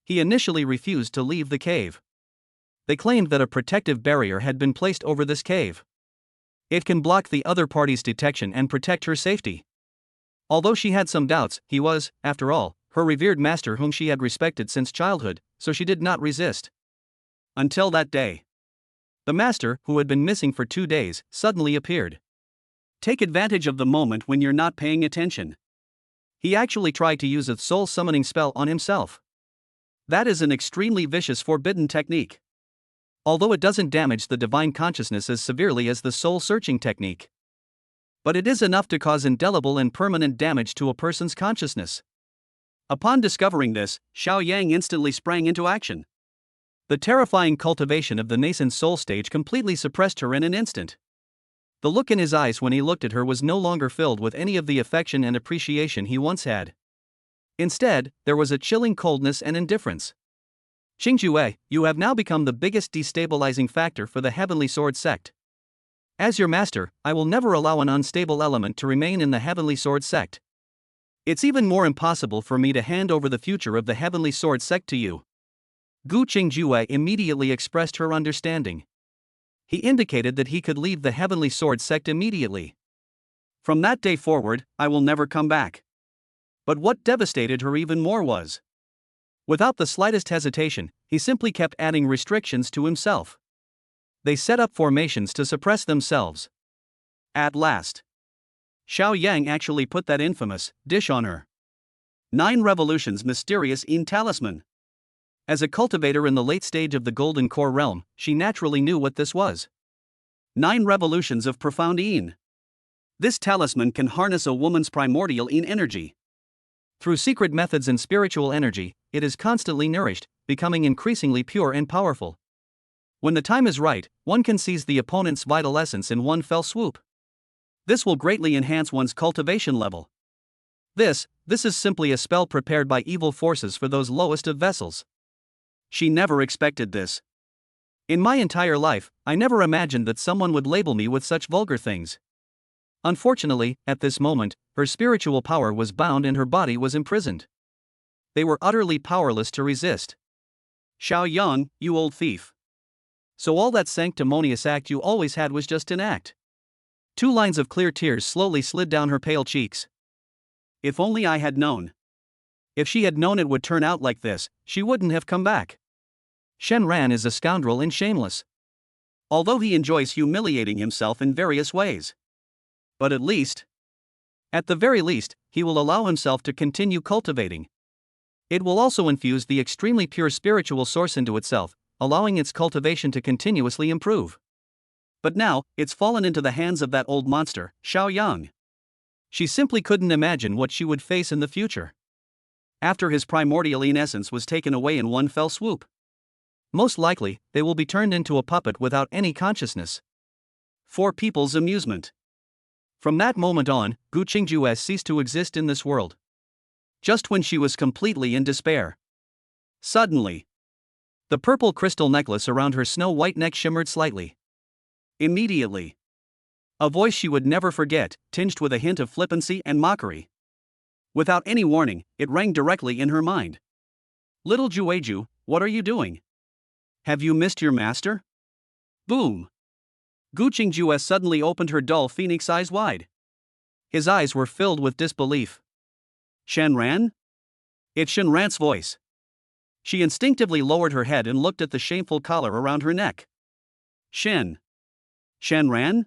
He initially refused to leave the cave. They claimed that a protective barrier had been placed over this cave. It can block the other party's detection and protect her safety. Although she had some doubts, he was, after all, her revered master whom she had respected since childhood, so she did not resist. Until that day. The master, who had been missing for 2 days, suddenly appeared. Take advantage of the moment when you're not paying attention. He actually tried to use a soul summoning spell on himself. That is an extremely vicious, forbidden technique. Although it doesn't damage the divine consciousness as severely as the soul-searching technique. But it is enough to cause indelible and permanent damage to a person's consciousness. Upon discovering this, Xiao Yang instantly sprang into action. The terrifying cultivation of the nascent soul stage completely suppressed her in an instant. The look in his eyes when he looked at her was no longer filled with any of the affection and appreciation he once had. Instead, there was a chilling coldness and indifference. Qingjue, you have now become the biggest destabilizing factor for the Heavenly Sword sect. As your master, I will never allow an unstable element to remain in the Heavenly Sword sect. It's even more impossible for me to hand over the future of the Heavenly Sword sect to you. Gu Qingjue immediately expressed her understanding. He indicated that he could leave the Heavenly Sword sect immediately. From that day forward, I will never come back. But what devastated her even more was, without the slightest hesitation, he simply kept adding restrictions to himself. They set up formations to suppress themselves. At last, Xiao Yang actually put that infamous dish on her. 9 Revolutions Mysterious Een Talisman. As a cultivator in the late stage of the Golden Core realm, she naturally knew what this was. 9 Revolutions of Profound Een. This talisman can harness a woman's primordial Een energy. Through secret methods and spiritual energy, it is constantly nourished, becoming increasingly pure and powerful. When the time is right, one can seize the opponent's vital essence in one fell swoop. This will greatly enhance one's cultivation level. This is simply a spell prepared by evil forces for those lowest of vessels. She never expected this. In my entire life, I never imagined that someone would label me with such vulgar things. Unfortunately, at this moment, her spiritual power was bound and her body was imprisoned. They were utterly powerless to resist. Xiao Yang, you old thief. So all that sanctimonious act you always had was just an act. 2 lines of clear tears slowly slid down her pale cheeks. If only I had known. If she had known it would turn out like this, she wouldn't have come back. Shenran is a scoundrel and shameless. Although he enjoys humiliating himself in various ways. But at the very least, he will allow himself to continue cultivating. It will also infuse the extremely pure spiritual source into itself, allowing its cultivation to continuously improve. But now, it's fallen into the hands of that old monster, Xiao Yang. She simply couldn't imagine what she would face in the future. After his primordial Een essence was taken away in one fell swoop. Most likely, they will be turned into a puppet without any consciousness. For people's amusement. From that moment on, Gu Qingju ceased to exist in this world. Just when she was completely in despair. Suddenly, the purple crystal necklace around her snow-white neck shimmered slightly. Immediately, a voice she would never forget, tinged with a hint of flippancy and mockery. Without any warning, it rang directly in her mind. "Little Jueju, what are you doing? Have you missed your master?" Boom! Gu Qingju suddenly opened her dull phoenix eyes wide. His eyes were filled with disbelief. "Shenran?" It's Shenran's voice. She instinctively lowered her head and looked at the shameful collar around her neck. Shenran?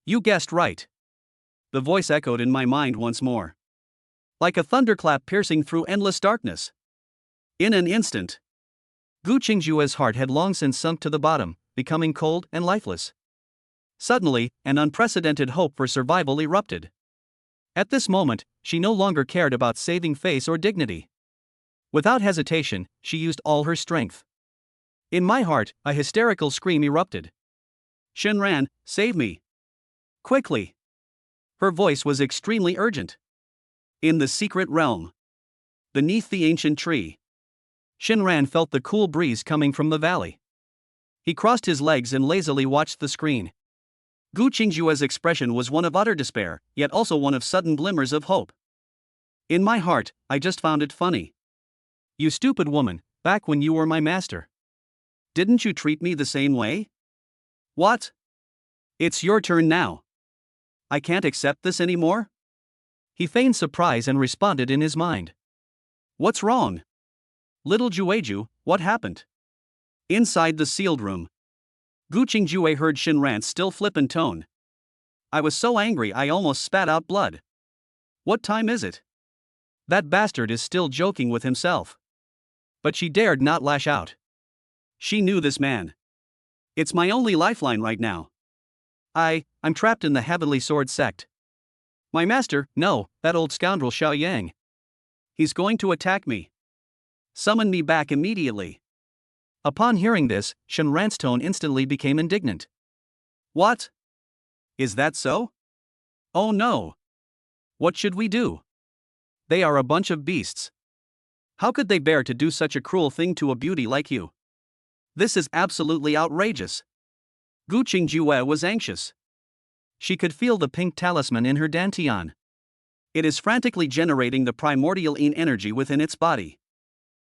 You guessed right. The voice echoed in my mind once more. Like a thunderclap piercing through endless darkness. In an instant, Gu Qingju's heart had long since sunk to the bottom, becoming cold and lifeless. Suddenly, an unprecedented hope for survival erupted. At this moment, she no longer cared about saving face or dignity. Without hesitation, she used all her strength. In my heart, a hysterical scream erupted. "Shenran, save me! Quickly!" Her voice was extremely urgent. In the secret realm, beneath the ancient tree, Shenran felt the cool breeze coming from the valley. He crossed his legs and lazily watched the screen. Gu Qingju's expression was one of utter despair, yet also one of sudden glimmers of hope. In my heart, I just found it funny. "You stupid woman, back when you were my master. Didn't you treat me the same way? What? It's your turn now. I can't accept this anymore?" He feigned surprise and responded in his mind. "What's wrong? Little Jueju, what happened?" Inside the sealed room, Gu Qingju heard Shenran's still flippant tone. "I was so angry I almost spat out blood. What time is it? That bastard is still joking with himself." But she dared not lash out. She knew this man. "It's my only lifeline right now. I'm trapped in the Heavenly Sword sect. My master, no, that old scoundrel Xiao Yang. He's going to attack me. Summon me back immediately." Upon hearing this, Shenran's tone instantly became indignant. "What? Is that so? Oh no. What should we do? They are a bunch of beasts. How could they bear to do such a cruel thing to a beauty like you? This is absolutely outrageous." Gu Qingju was anxious. She could feel the pink talisman in her dantian. It is frantically generating the primordial yin energy within its body.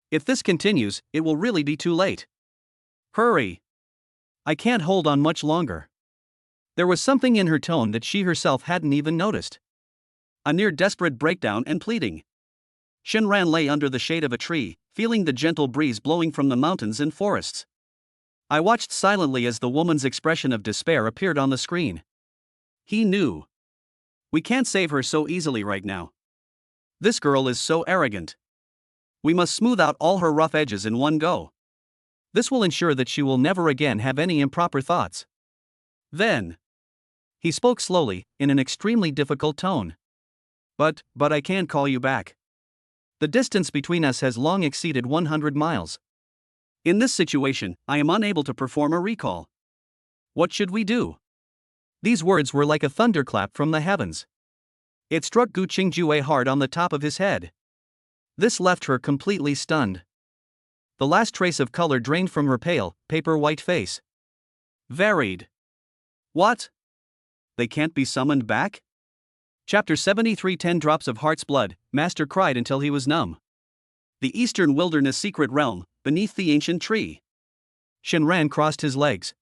If this continues, it will really be too late. Hurry! I can't hold on much longer. There was something in her tone that she herself hadn't even noticed. A near desperate breakdown and pleading. Shenran lay under the shade of a tree, feeling the gentle breeze blowing from the mountains and forests. I watched silently as the woman's expression of despair appeared on the screen. He knew. We can't save her so easily right now. This girl is so arrogant. We must smooth out all her rough edges in one go. This will ensure that she will never again have any improper thoughts. Then, he spoke slowly, in an extremely difficult tone. But I can't call you back. The distance between us has long exceeded 100 miles. In this situation, I am unable to perform a recall. What should we do?" These words were like a thunderclap from the heavens. It struck Gu Qingju hard on the top of his head. This left her completely stunned. The last trace of color drained from her pale, paper-white face. Varied. What? They can't be summoned back? Chapter 73. 10 Drops of Heart's Blood. Master cried until he was numb. The Eastern Wilderness Secret Realm, beneath the ancient tree. Shenran crossed his legs.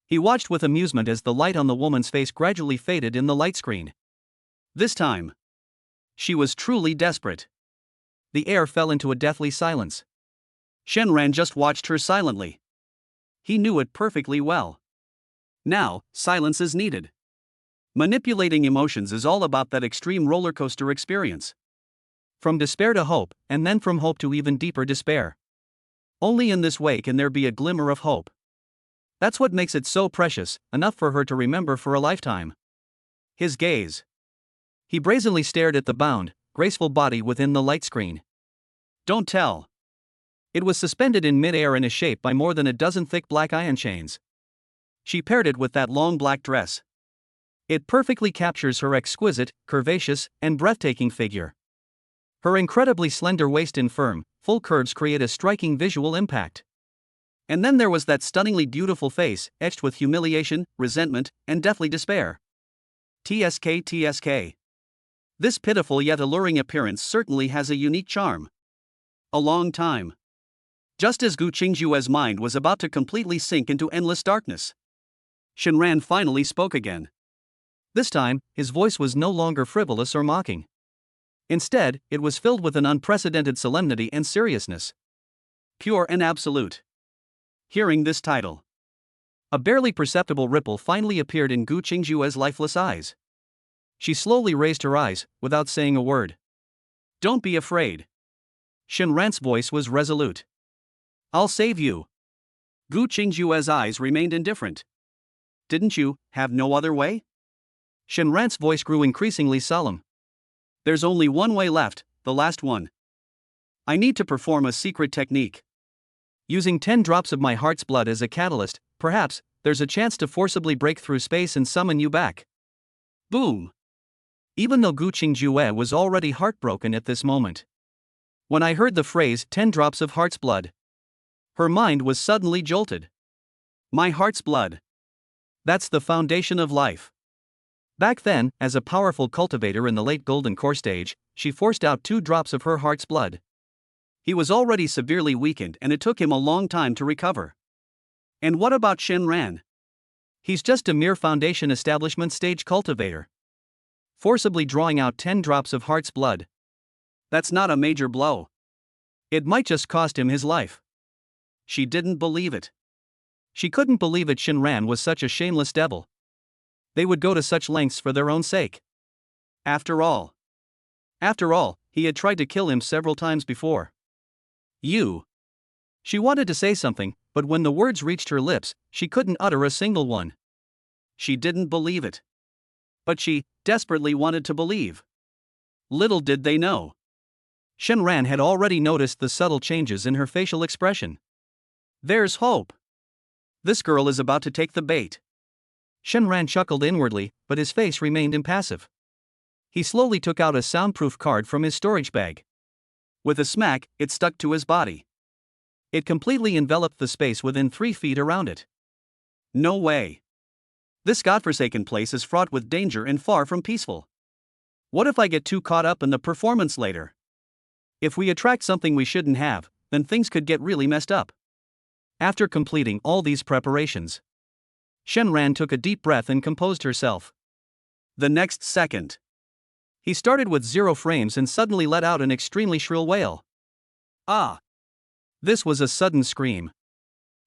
He watched with amusement as the light on the woman's face gradually faded in the light screen. This time, she was truly desperate. The air fell into a deathly silence. Shenran just watched her silently. He knew it perfectly well. Now, silence is needed. Manipulating emotions is all about that extreme roller coaster experience. From despair to hope, and then from hope to even deeper despair. Only in this way can there be a glimmer of hope. That's what makes it so precious, enough for her to remember for a lifetime. His gaze. He brazenly stared at the bound, graceful body within the light screen. Don't tell. It was suspended in mid-air and is shaped by more than a dozen thick black iron chains. She paired it with that long black dress. It perfectly captures her exquisite, curvaceous, and breathtaking figure. Her incredibly slender waist and firm, full curves create a striking visual impact. And then there was that stunningly beautiful face, etched with humiliation, resentment, and deathly despair. TSK. This pitiful yet alluring appearance certainly has a unique charm. A long time. Just as Gu Qingjue's mind was about to completely sink into endless darkness, Shenran finally spoke again. This time, his voice was no longer frivolous or mocking. Instead, it was filled with an unprecedented solemnity and seriousness. Pure and absolute. Hearing this title, a barely perceptible ripple finally appeared in Gu Qingjue's lifeless eyes. She slowly raised her eyes, without saying a word. Don't be afraid. Shenran's voice was resolute. I'll save you. Gu Qingjue's eyes remained indifferent. Didn't you have no other way? Shenran's voice grew increasingly solemn. There's only one way left, the last one. I need to perform a secret technique. Using 10 drops of my heart's blood as a catalyst, perhaps, there's a chance to forcibly break through space and summon you back. Boom! Even though Gu Qingjue was already heartbroken at this moment. When I heard the phrase 10 drops of heart's blood, her mind was suddenly jolted. My heart's blood. That's the foundation of life. Back then, as a powerful cultivator in the late Golden Core stage, she forced out 2 drops of her heart's blood. He was already severely weakened and it took him a long time to recover. And what about Shenran? He's just a mere foundation establishment stage cultivator. Forcibly drawing out 10 drops of heart's blood. That's not a major blow. It might just cost him his life. She didn't believe it. She couldn't believe it. Shenran was such a shameless devil. They would go to such lengths for their own sake. After all, he had tried to kill him several times before. You. She wanted to say something, but when the words reached her lips, she couldn't utter a single one. She didn't believe it. But she desperately wanted to believe. Little did they know. Shenran had already noticed the subtle changes in her facial expression. There's hope. This girl is about to take the bait. Shenran chuckled inwardly, but his face remained impassive. He slowly took out a soundproof card from his storage bag. With a smack, it stuck to his body. It completely enveloped the space within 3 feet around it. No way. This godforsaken place is fraught with danger and far from peaceful. What if I get too caught up in the performance later? If we attract something we shouldn't have, then things could get really messed up. After completing all these preparations, Shenran took a deep breath and composed herself. The next second, he started with 0 frames and suddenly let out an extremely shrill wail. Ah! This was a sudden scream.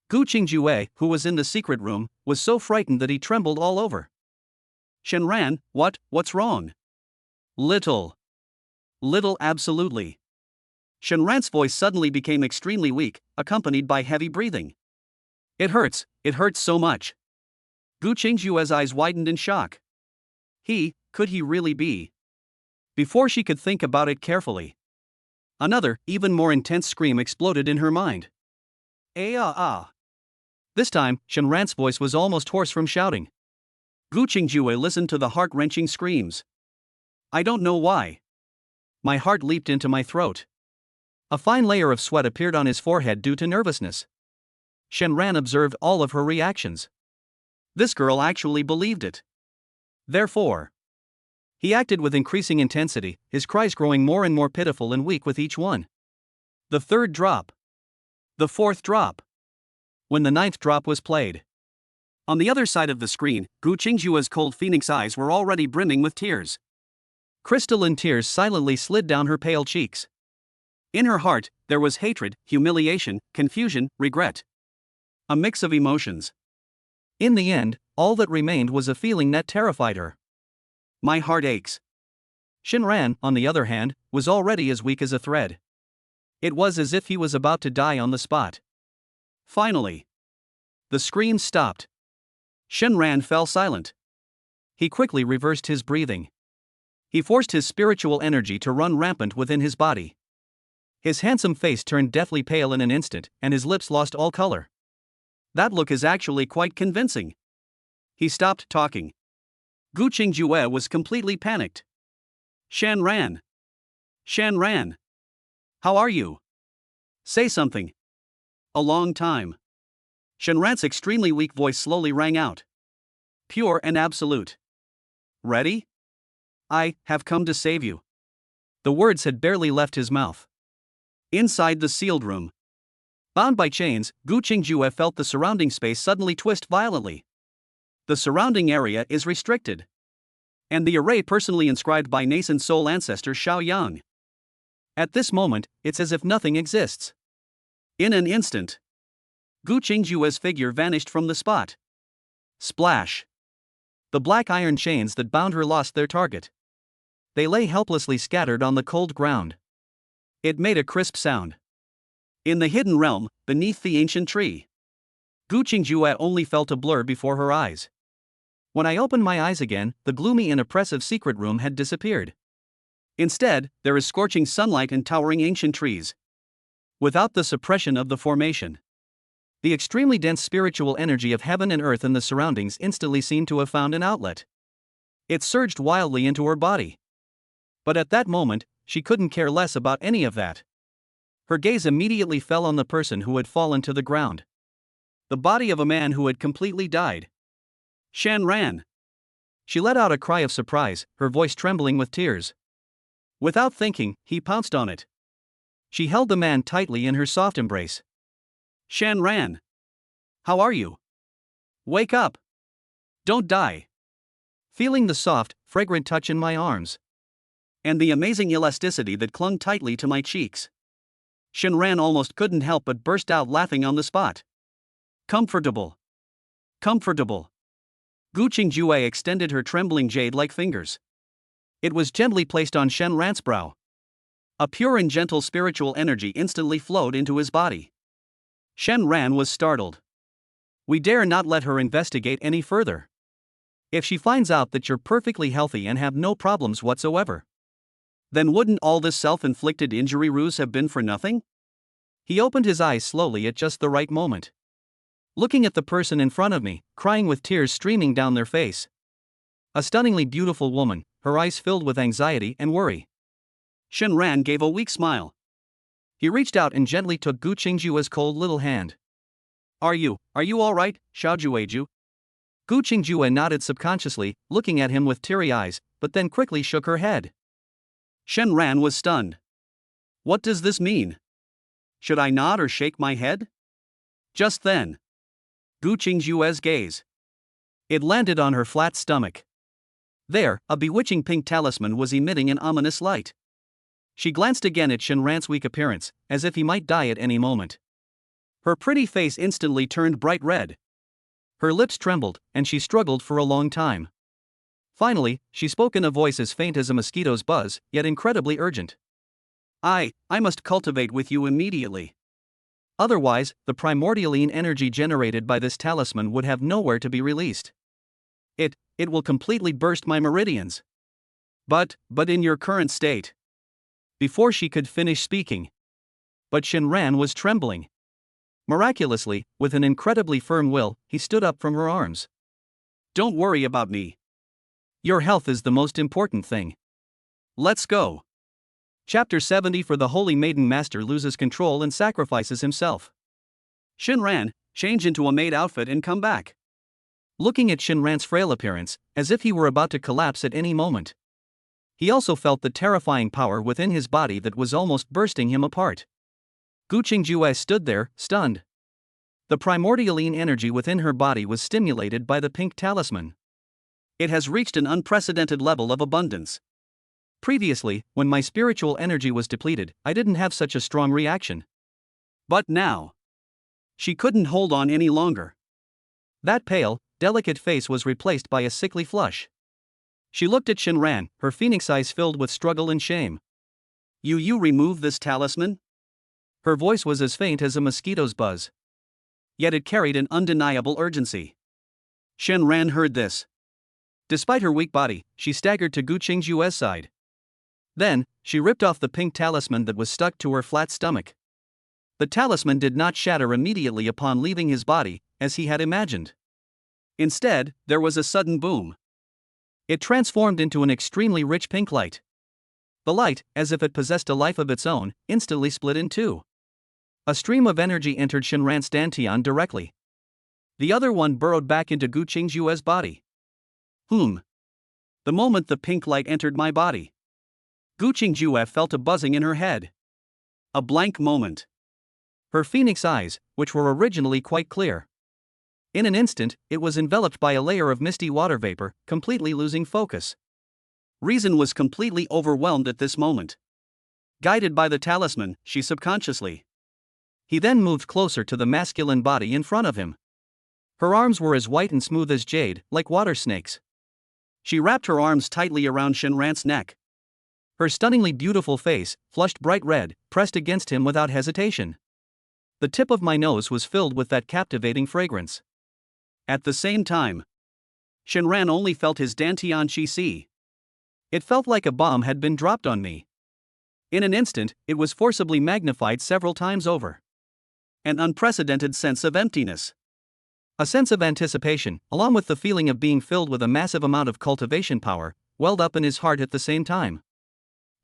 Gu Qingjue, who was in the secret room, was so frightened that he trembled all over. Shenran, what's wrong? Little, absolutely. Shenran's voice suddenly became extremely weak, accompanied by heavy breathing. It hurts so much. Gu Qingjue's eyes widened in shock. Could he really be? Before she could think about it carefully, another, even more intense scream exploded in her mind. This time, Shenran's voice was almost hoarse from shouting. Gu Qingjue listened to the heart-wrenching screams. I don't know why. My heart leaped into my throat. A fine layer of sweat appeared on his forehead due to nervousness. Shenran observed all of her reactions. This girl actually believed it. Therefore, he acted with increasing intensity, his cries growing more and more pitiful and weak with each one. The 3rd drop. The 4th drop. When the 9th drop was played. On the other side of the screen, Gu Qingjue's cold phoenix eyes were already brimming with tears. Crystalline tears silently slid down her pale cheeks. In her heart, there was hatred, humiliation, confusion, regret. A mix of emotions. In the end, all that remained was a feeling that terrified her. My heart aches. Shenran, on the other hand, was already as weak as a thread. It was as if he was about to die on the spot. Finally, the screams stopped. Shenran fell silent. He quickly reversed his breathing. He forced his spiritual energy to run rampant within his body. His handsome face turned deathly pale in an instant, and his lips lost all color. That look is actually quite convincing. He stopped talking. Gu Qingjue was completely panicked. Shan Ran. Shan Ran. How are you? Say something. A long time. Shan Ran's extremely weak voice slowly rang out. Pure and absolute. Ready? I have come to save you. The words had barely left his mouth. Inside the sealed room. Bound by chains, Gu Qingjue felt the surrounding space suddenly twist violently. The surrounding area is restricted. And the array personally inscribed by nascent soul ancestor Xiao Yang. At this moment, it's as if nothing exists. In an instant, Gu Qingjue's figure vanished from the spot. Splash! The black iron chains that bound her lost their target. They lay helplessly scattered on the cold ground. It made a crisp sound. In the hidden realm, beneath the ancient tree, Gu Qingjue only felt a blur before her eyes. When I opened my eyes again, the gloomy and oppressive secret room had disappeared. Instead, there is scorching sunlight and towering ancient trees. Without the suppression of the formation, the extremely dense spiritual energy of heaven and earth and the surroundings instantly seemed to have found an outlet. It surged wildly into her body. But at that moment, she couldn't care less about any of that. Her gaze immediately fell on the person who had fallen to the ground. The body of a man who had completely died. Shan Ran. She let out a cry of surprise, her voice trembling with tears. Without thinking, he pounced on it. She held the man tightly in her soft embrace. Shan Ran. How are you? Wake up. Don't die. Feeling the soft, fragrant touch in my arms. And the amazing elasticity that clung tightly to my cheeks. Shan Ran almost couldn't help but burst out laughing on the spot. Comfortable. Comfortable. Gu Qingjue extended her trembling jade-like fingers. It was gently placed on Shan Ran's brow. A pure and gentle spiritual energy instantly flowed into his body. Shan Ran was startled. We dare not let her investigate any further. If she finds out that you're perfectly healthy and have no problems whatsoever, then wouldn't all this self-inflicted injury ruse have been for nothing? He opened his eyes slowly at just the right moment. Looking at the person in front of me, crying with tears streaming down their face. A stunningly beautiful woman, her eyes filled with anxiety and worry. Shan Ran gave a weak smile. He reached out and gently took Gu Qingjue's cold little hand. Are you all right, Xiaojueju? Gu Qingjue nodded subconsciously, looking at him with teary eyes, but then quickly shook her head. Shan Ran was stunned. What does this mean? Should I nod or shake my head? Just then, Gu Qingjue's gaze. It landed on her flat stomach. There, a bewitching pink talisman was emitting an ominous light. She glanced again at Shan Ran's weak appearance, as if he might die at any moment. Her pretty face instantly turned bright red. Her lips trembled, and she struggled for a long time. Finally, she spoke in a voice as faint as a mosquito's buzz, yet incredibly urgent. I must cultivate with you immediately. Otherwise, the primordialine energy generated by this talisman would have nowhere to be released. It will completely burst my meridians. But in your current state. Before she could finish speaking. But Shan Ran was trembling. Miraculously, with an incredibly firm will, he stood up from her arms. Don't worry about me. Your health is the most important thing. Let's go. Chapter 70. For the Holy Maiden Master loses control and sacrifices himself. Shan Ran, change into a maid outfit and come back. Looking at Shan Ran's frail appearance, as if he were about to collapse at any moment. He also felt the terrifying power within his body that was almost bursting him apart. Gu Qingjue stood there, stunned. The primordialine energy within her body was stimulated by the pink talisman. It has reached an unprecedented level of abundance. Previously, when my spiritual energy was depleted, I didn't have such a strong reaction. But now, she couldn't hold on any longer. That pale, delicate face was replaced by a sickly flush. She looked at Shan Ran, her phoenix eyes filled with struggle and shame. You remove this talisman? Her voice was as faint as a mosquito's buzz. Yet it carried an undeniable urgency. Shan Ran heard this. Despite her weak body, she staggered to Gu Qingjue's side. Then, she ripped off the pink talisman that was stuck to her flat stomach. The talisman did not shatter immediately upon leaving his body, as he had imagined. Instead, there was a sudden boom. It transformed into an extremely rich pink light. The light, as if it possessed a life of its own, instantly split in two. A stream of energy entered Shenran's dantian directly. The other one burrowed back into Gu Qingjue's body. The moment the pink light entered my body, Gu Qingjue felt a buzzing in her head. A blank moment. Her phoenix eyes, which were originally quite clear. In an instant, it was enveloped by a layer of misty water vapor, completely losing focus. Reason was completely overwhelmed at this moment. Guided by the talisman, she subconsciously. He then moved closer to the masculine body in front of him. Her arms were as white and smooth as jade, like water snakes. She wrapped her arms tightly around Shenran's neck. Her stunningly beautiful face, flushed bright red, pressed against him without hesitation. The tip of my nose was filled with that captivating fragrance. At the same time, Shenran only felt his dantian qi. It felt like a bomb had been dropped on me. In an instant, it was forcibly magnified several times over. An unprecedented sense of emptiness. A sense of anticipation, along with the feeling of being filled with a massive amount of cultivation power, welled up in his heart at the same time.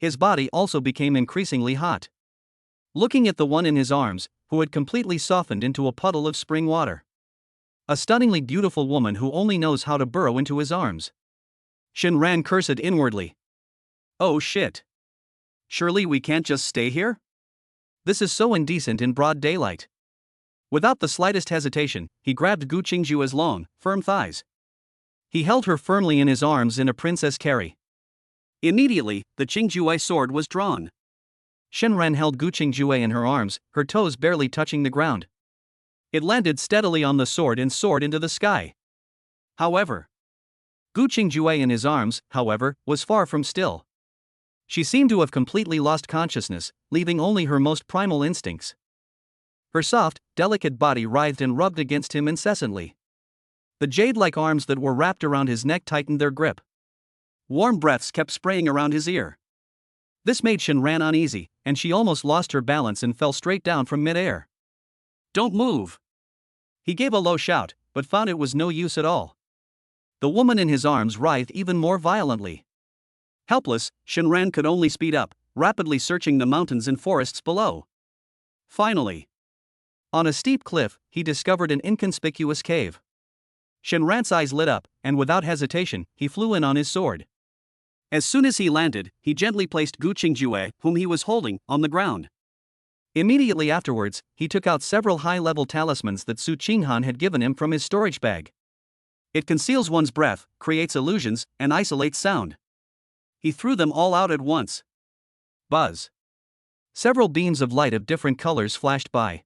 His body also became increasingly hot. Looking at the one in his arms, who had completely softened into a puddle of spring water. A stunningly beautiful woman who only knows how to burrow into his arms. Shenran cursed inwardly. Oh shit. Surely we can't just stay here? This is so indecent in broad daylight. Without the slightest hesitation, he grabbed Gu Qingjue's long, firm thighs. He held her firmly in his arms in a princess carry. Immediately, the Qingjue sword was drawn. Shenran held Gu Qingjue in her arms, her toes barely touching the ground. It landed steadily on the sword and soared into the sky. However, Gu Qingjue in his arms, however, was far from still. She seemed to have completely lost consciousness, leaving only her most primal instincts. Her soft, delicate body writhed and rubbed against him incessantly. The jade-like arms that were wrapped around his neck tightened their grip. Warm breaths kept spraying around his ear. This made Shenran uneasy, and she almost lost her balance and fell straight down from mid-air. Don't move! He gave a low shout, but found it was no use at all. The woman in his arms writhed even more violently. Helpless, Shenran could only speed up, rapidly searching the mountains and forests below. Finally, on a steep cliff, he discovered an inconspicuous cave. Shenran's eyes lit up, and without hesitation, he flew in on his sword. As soon as he landed, he gently placed Gu Qingjue, whom he was holding, on the ground. Immediately afterwards, he took out several high-level talismans that Su Qinghan had given him from his storage bag. It conceals one's breath, creates illusions, and isolates sound. He threw them all out at once. Buzz. Several beams of light of different colors flashed by.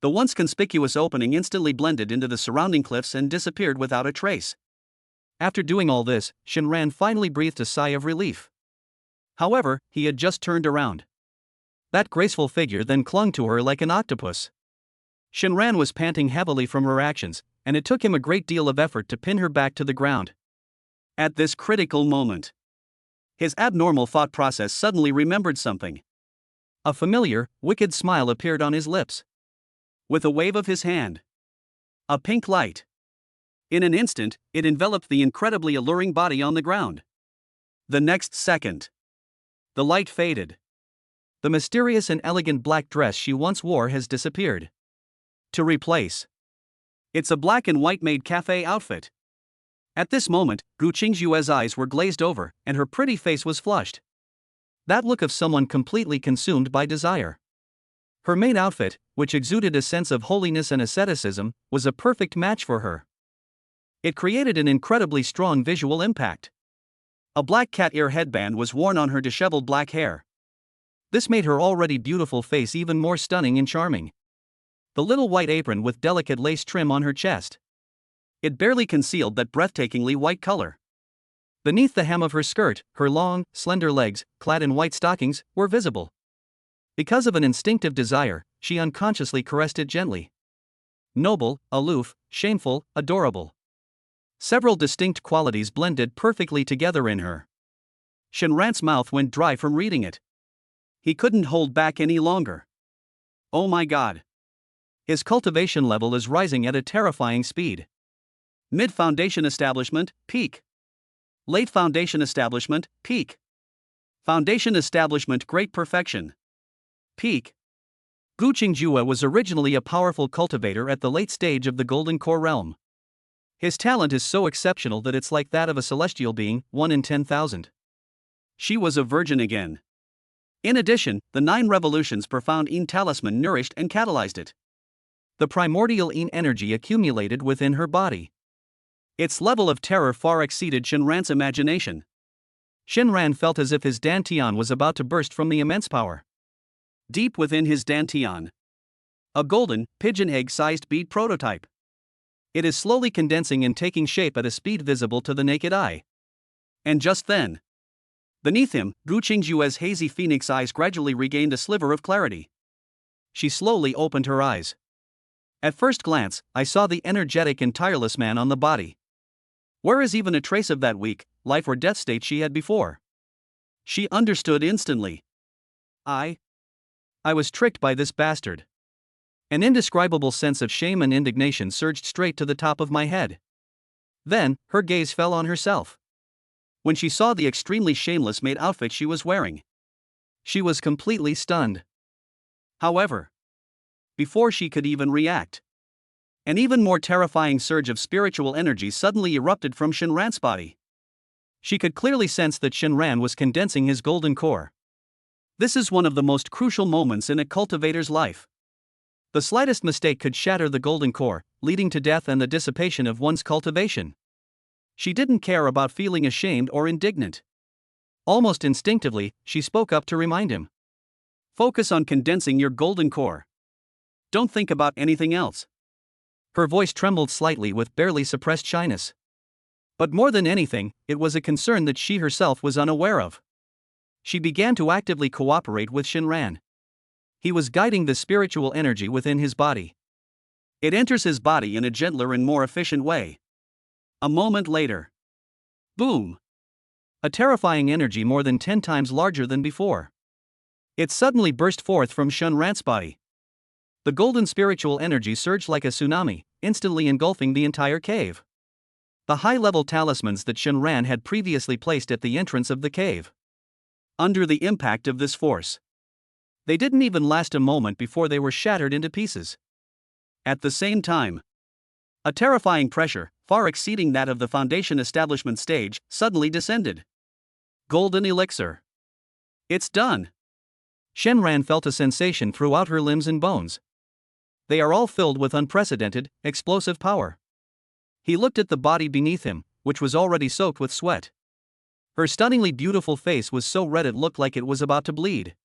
The once conspicuous opening instantly blended into the surrounding cliffs and disappeared without a trace. After doing all this, Shenran finally breathed a sigh of relief. However, he had just turned around. That graceful figure then clung to her like an octopus. Shenran was panting heavily from her actions, and it took him a great deal of effort to pin her back to the ground. At this critical moment, his abnormal thought process suddenly remembered something. A familiar, wicked smile appeared on his lips. With a wave of his hand, a pink light. In an instant, it enveloped the incredibly alluring body on the ground. The next second, the light faded. The mysterious and elegant black dress she once wore has disappeared. To replace, it's a black and white maid cafe outfit. At this moment, Gu Qingjue's eyes were glazed over, and her pretty face was flushed. That look of someone completely consumed by desire. Her maid outfit, which exuded a sense of holiness and asceticism, was a perfect match for her. It created an incredibly strong visual impact. A black cat ear headband was worn on her disheveled black hair. This made her already beautiful face even more stunning and charming. The little white apron with delicate lace trim on her chest. It barely concealed that breathtakingly white color. Beneath the hem of her skirt, her long, slender legs, clad in white stockings, were visible. Because of an instinctive desire, she unconsciously caressed it gently. Noble, aloof, shameful, adorable. Several distinct qualities blended perfectly together in her. Shinran's mouth went dry from reading it. He couldn't hold back any longer. Oh my god. His cultivation level is rising at a terrifying speed. Mid-foundation establishment, peak. Late foundation establishment, peak. Foundation establishment, great perfection. Peak. Gu Qingjue was originally a powerful cultivator at the late stage of the Golden Core realm. His talent is so exceptional that it's like that of a celestial being, 1 in 10,000. She was a virgin again. In addition, the 9 revolutions profound Yin talisman nourished and catalyzed it. The primordial Yin energy accumulated within her body. Its level of terror far exceeded Shinran's imagination. Shinran felt as if his dantian was about to burst from the immense power. Deep within his dantian, a golden, pigeon egg-sized bead prototype. It is slowly condensing and taking shape at a speed visible to the naked eye. And just then, beneath him, Gu Qingjue's hazy phoenix eyes gradually regained a sliver of clarity. She slowly opened her eyes. At first glance, I saw the energetic and tireless man on the body. Where is even a trace of that weak, life or death state she had before? She understood instantly. I was tricked by this bastard. An indescribable sense of shame and indignation surged straight to the top of my head. Then, her gaze fell on herself. When she saw the extremely shameless maid outfit she was wearing, she was completely stunned. However, before she could even react, an even more terrifying surge of spiritual energy suddenly erupted from Shinran's body. She could clearly sense that Shinran was condensing his golden core. This is one of the most crucial moments in a cultivator's life. The slightest mistake could shatter the golden core, leading to death and the dissipation of one's cultivation. She didn't care about feeling ashamed or indignant. Almost instinctively, she spoke up to remind him. Focus on condensing your golden core. Don't think about anything else. Her voice trembled slightly with barely suppressed shyness. But more than anything, it was a concern that she herself was unaware of. She began to actively cooperate with Shinran. He was guiding the spiritual energy within his body. It enters his body in a gentler and more efficient way. A moment later. Boom! A terrifying energy more than 10 times larger than before. It suddenly burst forth from Shinran's body. The golden spiritual energy surged like a tsunami, instantly engulfing the entire cave. The high-level talismans that Shinran had previously placed at the entrance of the cave. Under the impact of this force, they didn't even last a moment before they were shattered into pieces. At the same time, a terrifying pressure, far exceeding that of the foundation establishment stage, suddenly descended. Golden elixir. It's done. Shinran felt a sensation throughout her limbs and bones. They are all filled with unprecedented, explosive power. He looked at the body beneath him, which was already soaked with sweat. Her stunningly beautiful face was so red it looked like it was about to bleed.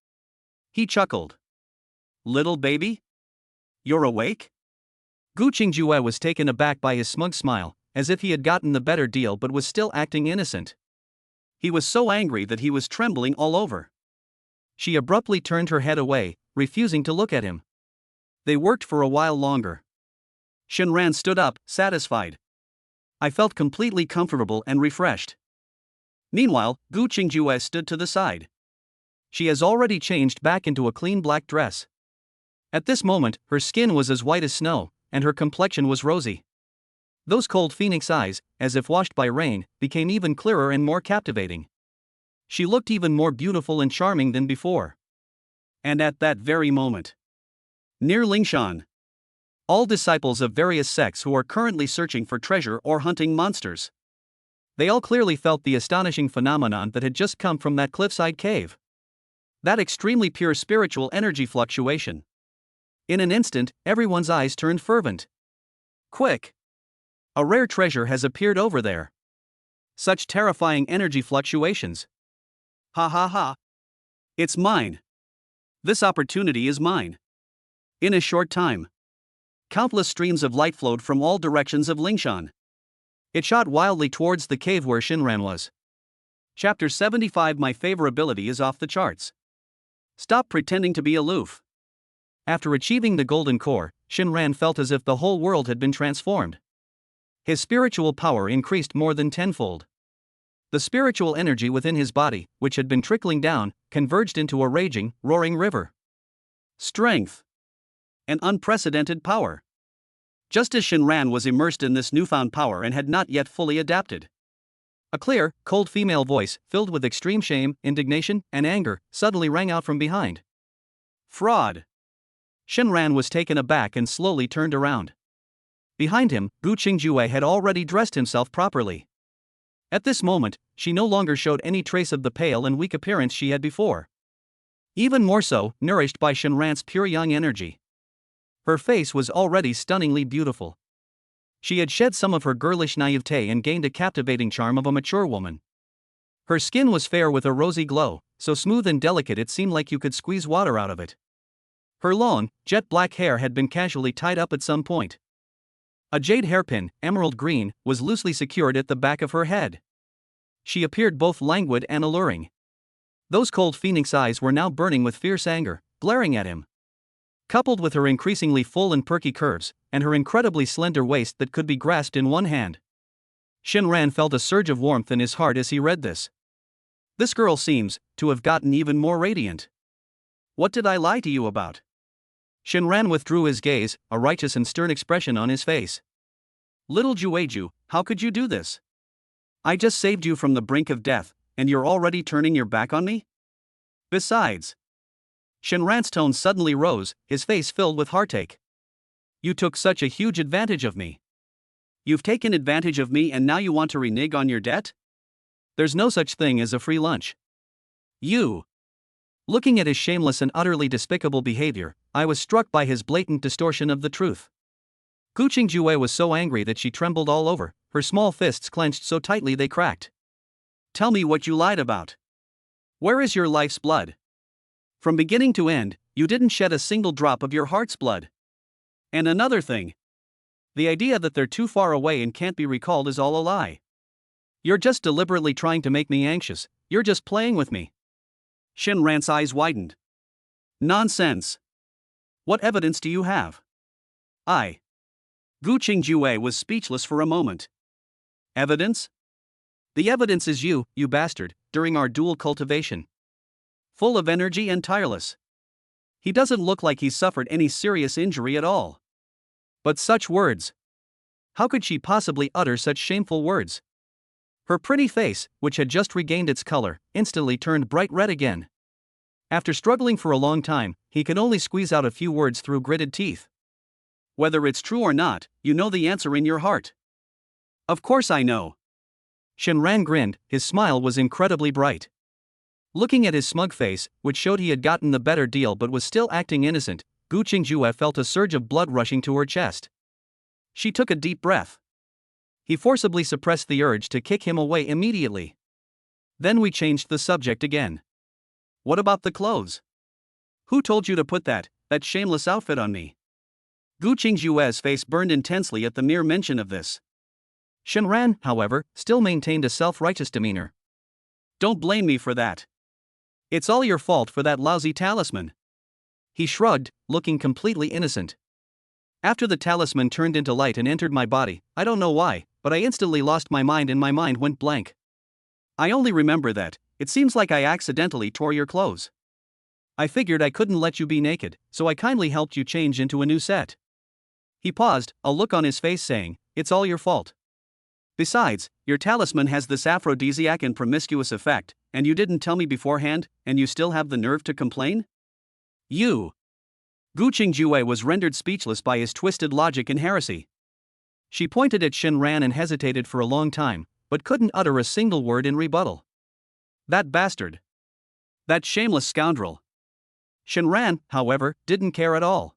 He chuckled. Little baby? You're awake? Gu Qingjue was taken aback by his smug smile, as if he had gotten the better deal but was still acting innocent. He was so angry that he was trembling all over. She abruptly turned her head away, refusing to look at him. They worked for a while longer. Shinran stood up, satisfied. I felt completely comfortable and refreshed. Meanwhile, Gu Qingjue stood to the side. She has already changed back into a clean black dress. At this moment, her skin was as white as snow, and her complexion was rosy. Those cold phoenix eyes, as if washed by rain, became even clearer and more captivating. She looked even more beautiful and charming than before. And at that very moment, near Lingshan, all disciples of various sects who are currently searching for treasure or hunting monsters. They all clearly felt the astonishing phenomenon that had just come from that cliffside cave. That extremely pure spiritual energy fluctuation. In an instant, everyone's eyes turned fervent. Quick! A rare treasure has appeared over there. Such terrifying energy fluctuations. Ha ha ha! It's mine. This opportunity is mine. In a short time, countless streams of light flowed from all directions of Lingshan. It shot wildly towards the cave where Shinran was. Chapter 75. My favorability is off the charts. Stop pretending to be aloof. After achieving the golden core, Shinran felt as if the whole world had been transformed. His spiritual power increased more than tenfold. The spiritual energy within his body, which had been trickling down, converged into a raging, roaring river. Strength. An unprecedented power. Just as Shinran was immersed in this newfound power and had not yet fully adapted. A clear, cold female voice, filled with extreme shame, indignation, and anger, suddenly rang out from behind. Fraud. Shinran was taken aback and slowly turned around. Behind him, Gu Qingjue had already dressed himself properly. At this moment, she no longer showed any trace of the pale and weak appearance she had before. Even more so, nourished by Shinran's pure young energy. Her face was already stunningly beautiful. She had shed some of her girlish naivete and gained a captivating charm of a mature woman. Her skin was fair with a rosy glow, so smooth and delicate it seemed like you could squeeze water out of it. Her long, jet-black hair had been casually tied up at some point. A jade hairpin, emerald green, was loosely secured at the back of her head. She appeared both languid and alluring. Those cold phoenix eyes were now burning with fierce anger, glaring at him. Coupled with her increasingly full and perky curves, and her incredibly slender waist that could be grasped in one hand. Shinran felt a surge of warmth in his heart as he read this. This girl seems to have gotten even more radiant. What did I lie to you about? Shinran withdrew his gaze, a righteous and stern expression on his face. Little Jueju, how could you do this? I just saved you from the brink of death, and you're already turning your back on me? Besides. Shinran's tone suddenly rose, his face filled with heartache. You took such a huge advantage of me. You've taken advantage of me and now you want to renege on your debt? There's no such thing as a free lunch. You. Looking at his shameless and utterly despicable behavior, I was struck by his blatant distortion of the truth. Gu Qingjue was so angry that she trembled all over, her small fists clenched so tightly they cracked. Tell me what you lied about. Where is your life's blood? From beginning to end, you didn't shed a single drop of your heart's blood. And another thing. The idea that they're too far away and can't be recalled is all a lie. You're just deliberately trying to make me anxious, you're just playing with me. Shinran's eyes widened. Nonsense. What evidence do you have? Gu Qingjue was speechless for a moment. Evidence? The evidence is you bastard, during our dual cultivation. Full of energy and tireless. He doesn't look like he's suffered any serious injury at all. But such words. How could she possibly utter such shameful words? Her pretty face, which had just regained its color, instantly turned bright red again. After struggling for a long time, he could only squeeze out a few words through gritted teeth. Whether it's true or not, you know the answer in your heart. Of course I know. Shinran grinned, his smile was incredibly bright. Looking at his smug face, which showed he had gotten the better deal but was still acting innocent, Gu Qingjue felt a surge of blood rushing to her chest. She took a deep breath. He forcibly suppressed the urge to kick him away immediately. Then we changed the subject again. What about the clothes? Who told you to put that shameless outfit on me? Gu Qingjue's face burned intensely at the mere mention of this. Shinran, however, still maintained a self-righteous demeanor. Don't blame me for that. It's all your fault for that lousy talisman. He shrugged, looking completely innocent. After the talisman turned into light and entered my body, I don't know why, but I instantly lost my mind and my mind went blank. I only remember that, it seems like I accidentally tore your clothes. I figured I couldn't let you be naked, so I kindly helped you change into a new set. He paused, a look on his face saying, it's all your fault. Besides, your talisman has this aphrodisiac and promiscuous effect, and you didn't tell me beforehand, and you still have the nerve to complain? You. Gu Qingjue was rendered speechless by his twisted logic and heresy. She pointed at Shinran and hesitated for a long time, but couldn't utter a single word in rebuttal. That bastard. That shameless scoundrel. Shinran, however, didn't care at all.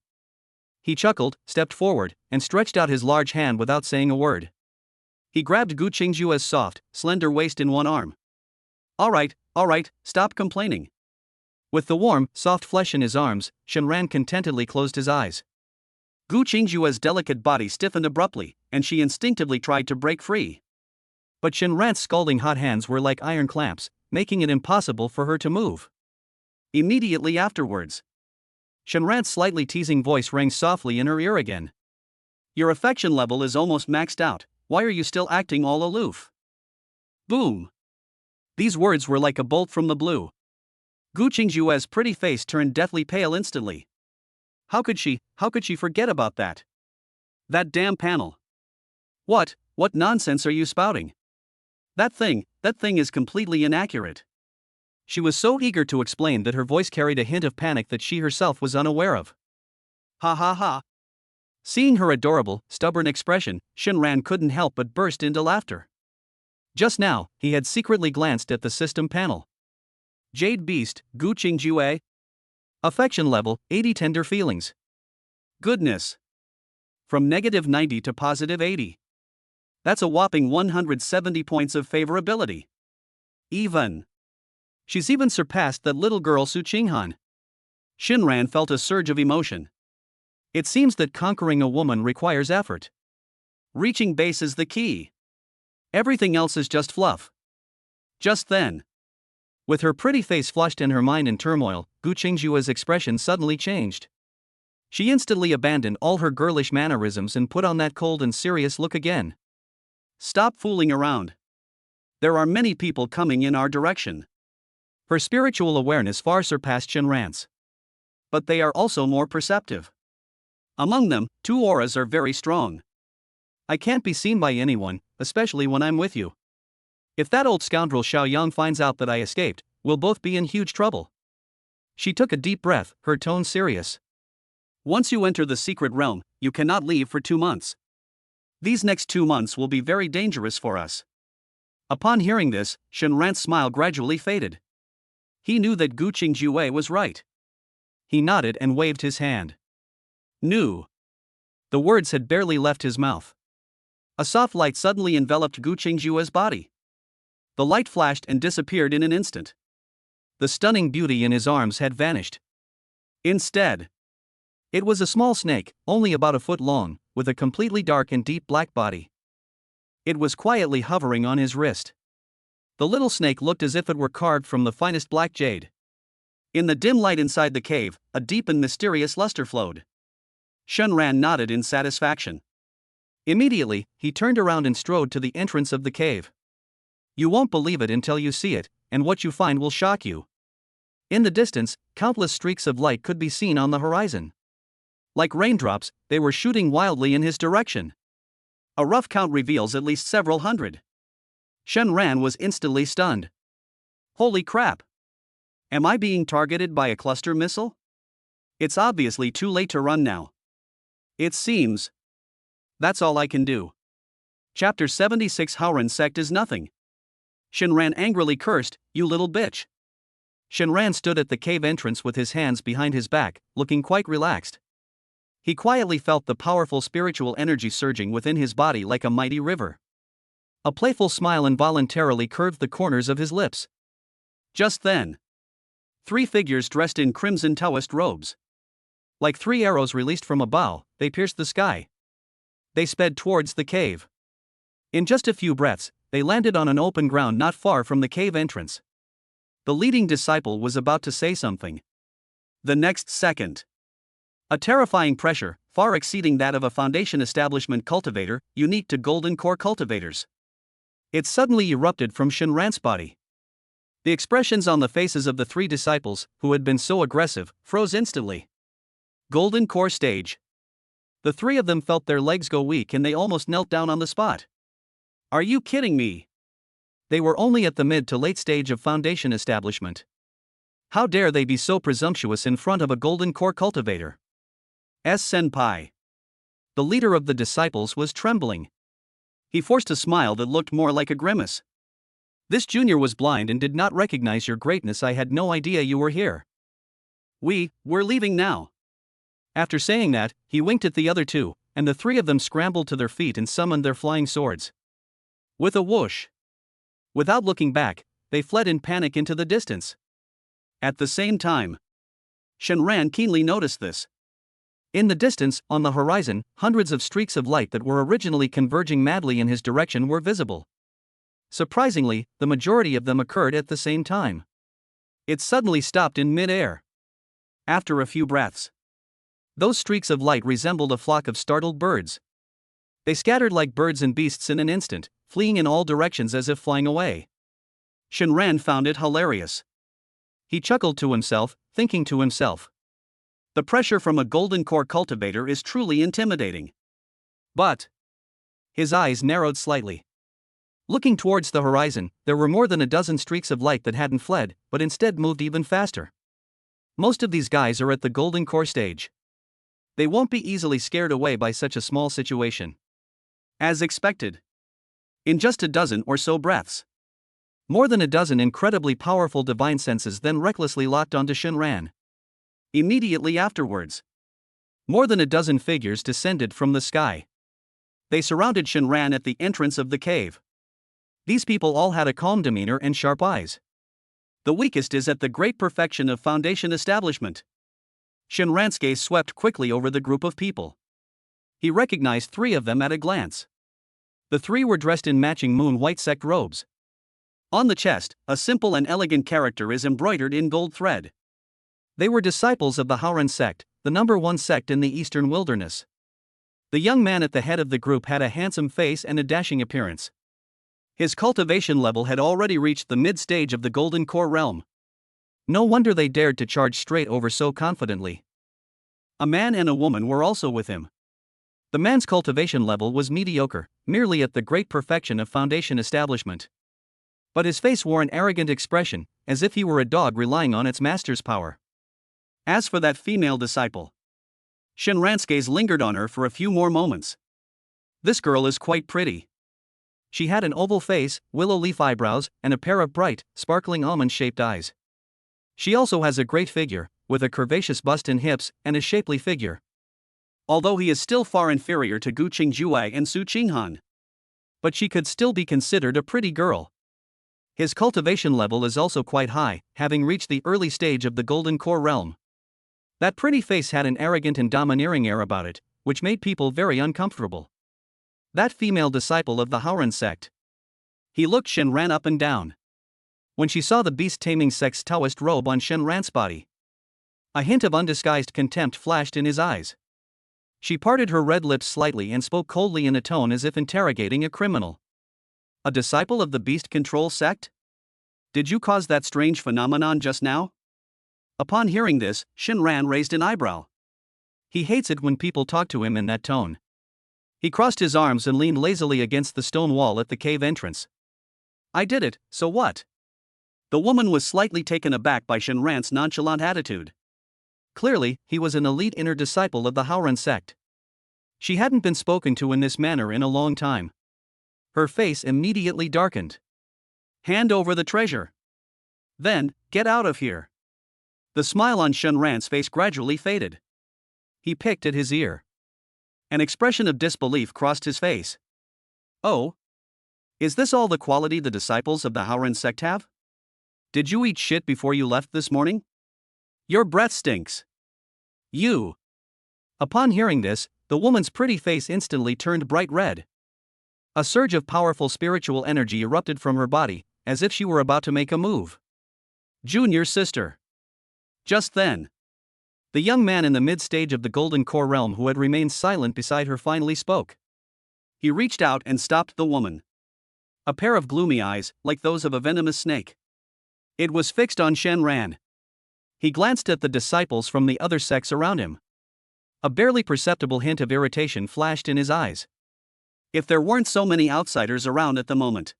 He chuckled, stepped forward, and stretched out his large hand without saying a word. He grabbed Gu Qingjue's soft, slender waist in one arm. All right, stop complaining. With the warm, soft flesh in his arms, Shinran contentedly closed his eyes. Gu Qingjue's delicate body stiffened abruptly, and she instinctively tried to break free. But Shinran's scalding hot hands were like iron clamps, making it impossible for her to move. Immediately afterwards, Shinran's slightly teasing voice rang softly in her ear again. Your affection level is almost maxed out, why are you still acting all aloof? Boom. These words were like a bolt from the blue. Gu Qingjue's pretty face turned deathly pale instantly. How could she forget about that? That damn panel. What nonsense are you spouting? That thing is completely inaccurate. She was so eager to explain that her voice carried a hint of panic that she herself was unaware of. Ha ha ha. Seeing her adorable, stubborn expression, Shinran couldn't help but burst into laughter. Just now, he had secretly glanced at the system panel. Jade Beast, Gu Qingjue. Affection level, 80 tender feelings. Goodness. From -90 to +80. That's a whopping 170 points of favorability. She's even surpassed that little girl Su Qinghan. Shinran felt a surge of emotion. It seems that conquering a woman requires effort. Reaching base is the key. Everything else is just fluff. Just then, with her pretty face flushed and her mind in turmoil, Gu Qingjue's expression suddenly changed. She instantly abandoned all her girlish mannerisms and put on that cold and serious look again. Stop fooling around. There are many people coming in our direction. Her spiritual awareness far surpassed Shinran's. But they are also more perceptive. Among them, 2 auras are very strong. I can't be seen by anyone, especially when I'm with you. If that old scoundrel Xiaoyang finds out that I escaped, we'll both be in huge trouble. She took a deep breath, her tone serious. Once you enter the secret realm, you cannot leave for 2 months. These next 2 months will be very dangerous for us. Upon hearing this, Shinran's smile gradually faded. He knew that Gu Qingjue was right. He nodded and waved his hand. Knew. The words had barely left his mouth. A soft light suddenly enveloped Gu Qingjue's body. The light flashed and disappeared in an instant. The stunning beauty in his arms had vanished. Instead, it was a small snake, only about a foot long, with a completely dark and deep black body. It was quietly hovering on his wrist. The little snake looked as if it were carved from the finest black jade. In the dim light inside the cave, a deep and mysterious luster flowed. Shinran nodded in satisfaction. Immediately, he turned around and strode to the entrance of the cave. You won't believe it until you see it, and what you find will shock you. In the distance, countless streaks of light could be seen on the horizon. Like raindrops, they were shooting wildly in his direction. A rough count reveals at least several hundred. Shinran was instantly stunned. Holy crap! Am I being targeted by a cluster missile? It's obviously too late to run now. It seems. That's all I can do. Chapter 76 Haoran sect is nothing. Shinran angrily cursed, you little bitch. Shinran stood at the cave entrance with his hands behind his back, looking quite relaxed. He quietly felt the powerful spiritual energy surging within his body like a mighty river. A playful smile involuntarily curved the corners of his lips. Just then, 3 figures dressed in crimson Taoist robes. Like 3 arrows released from a bow, they pierced the sky. They sped towards the cave. In just a few breaths, they landed on an open ground not far from the cave entrance. The leading disciple was about to say something. The next second, a terrifying pressure, far exceeding that of a foundation establishment cultivator, unique to golden core cultivators. It suddenly erupted from Shinran's body. The expressions on the faces of the 3 disciples, who had been so aggressive, froze instantly. Golden core stage. The 3 of them felt their legs go weak and they almost knelt down on the spot. Are you kidding me? They were only at the mid to late stage of foundation establishment. How dare they be so presumptuous in front of a golden core cultivator? Senpai. The leader of the disciples was trembling. He forced a smile that looked more like a grimace. This junior was blind and did not recognize your greatness. I had no idea you were here. We're leaving now. After saying that, he winked at the other 2, and the 3 of them scrambled to their feet and summoned their flying swords. With a whoosh, without looking back, they fled in panic into the distance. At the same time, Shinran keenly noticed this. In the distance, on the horizon, hundreds of streaks of light that were originally converging madly in his direction were visible. Surprisingly, the majority of them occurred at the same time. It suddenly stopped in mid-air. After a few breaths, those streaks of light resembled a flock of startled birds. They scattered like birds and beasts in an instant, fleeing in all directions as if flying away. Shinran found it hilarious. He chuckled to himself, thinking to himself. The pressure from a golden core cultivator is truly intimidating. But his eyes narrowed slightly. Looking towards the horizon, there were more than a dozen streaks of light that hadn't fled, but instead moved even faster. Most of these guys are at the golden core stage. They won't be easily scared away by such a small situation. As expected. In just a dozen or so breaths, more than a dozen incredibly powerful divine senses then recklessly locked onto Shinran. Immediately afterwards, more than a dozen figures descended from the sky. They surrounded Shinran at the entrance of the cave. These people all had a calm demeanor and sharp eyes. The weakest is at the great perfection of foundation establishment. Shinran's gaze swept quickly over the group of people. He recognized 3 of them at a glance. The 3 were dressed in matching moon-white sect robes. On the chest, a simple and elegant character is embroidered in gold thread. They were disciples of the Howran sect, the #1 sect in the eastern wilderness. The young man at the head of the group had a handsome face and a dashing appearance. His cultivation level had already reached the mid-stage of the golden core realm. No wonder they dared to charge straight over so confidently. A man and a woman were also with him. The man's cultivation level was mediocre, merely at the great perfection of foundation establishment. But his face wore an arrogant expression, as if he were a dog relying on its master's power. As for that female disciple, Shinran's gaze lingered on her for a few more moments. This girl is quite pretty. She had an oval face, willow leaf eyebrows, and a pair of bright, sparkling almond-shaped eyes. She also has a great figure, with a curvaceous bust and hips, and a shapely figure. Although he is still far inferior to Gu Qingjuai and Su Qinghan. But she could still be considered a pretty girl. His cultivation level is also quite high, having reached the early stage of the golden core realm. That pretty face had an arrogant and domineering air about it, which made people very uncomfortable. That female disciple of the Howran sect. He looked Shinran up and down. When she saw the beast-taming sect's Taoist robe on Shinran's body, a hint of undisguised contempt flashed in his eyes. She parted her red lips slightly and spoke coldly in a tone as if interrogating a criminal. A disciple of the beast control sect? Did you cause that strange phenomenon just now? Upon hearing this, Shinran raised an eyebrow. He hates it when people talk to him in that tone. He crossed his arms and leaned lazily against the stone wall at the cave entrance. I did it, so what? The woman was slightly taken aback by Shinran's nonchalant attitude. Clearly, he was an elite inner disciple of the Howran sect. She hadn't been spoken to in this manner in a long time. Her face immediately darkened. Hand over the treasure. Then, get out of here. The smile on Shinran's face gradually faded. He picked at his ear. An expression of disbelief crossed his face. Oh? Is this all the quality the disciples of the Howran sect have? Did you eat shit before you left this morning? Your breath stinks. You. Upon hearing this, the woman's pretty face instantly turned bright red. A surge of powerful spiritual energy erupted from her body, as if she were about to make a move. Junior sister. Just then, the young man in the mid-stage of the golden core realm who had remained silent beside her finally spoke. He reached out and stopped the woman. A pair of gloomy eyes, like those of a venomous snake. It was fixed on Shinran. He glanced at the disciples from the other sects around him. A barely perceptible hint of irritation flashed in his eyes. If there weren't so many outsiders around at the moment.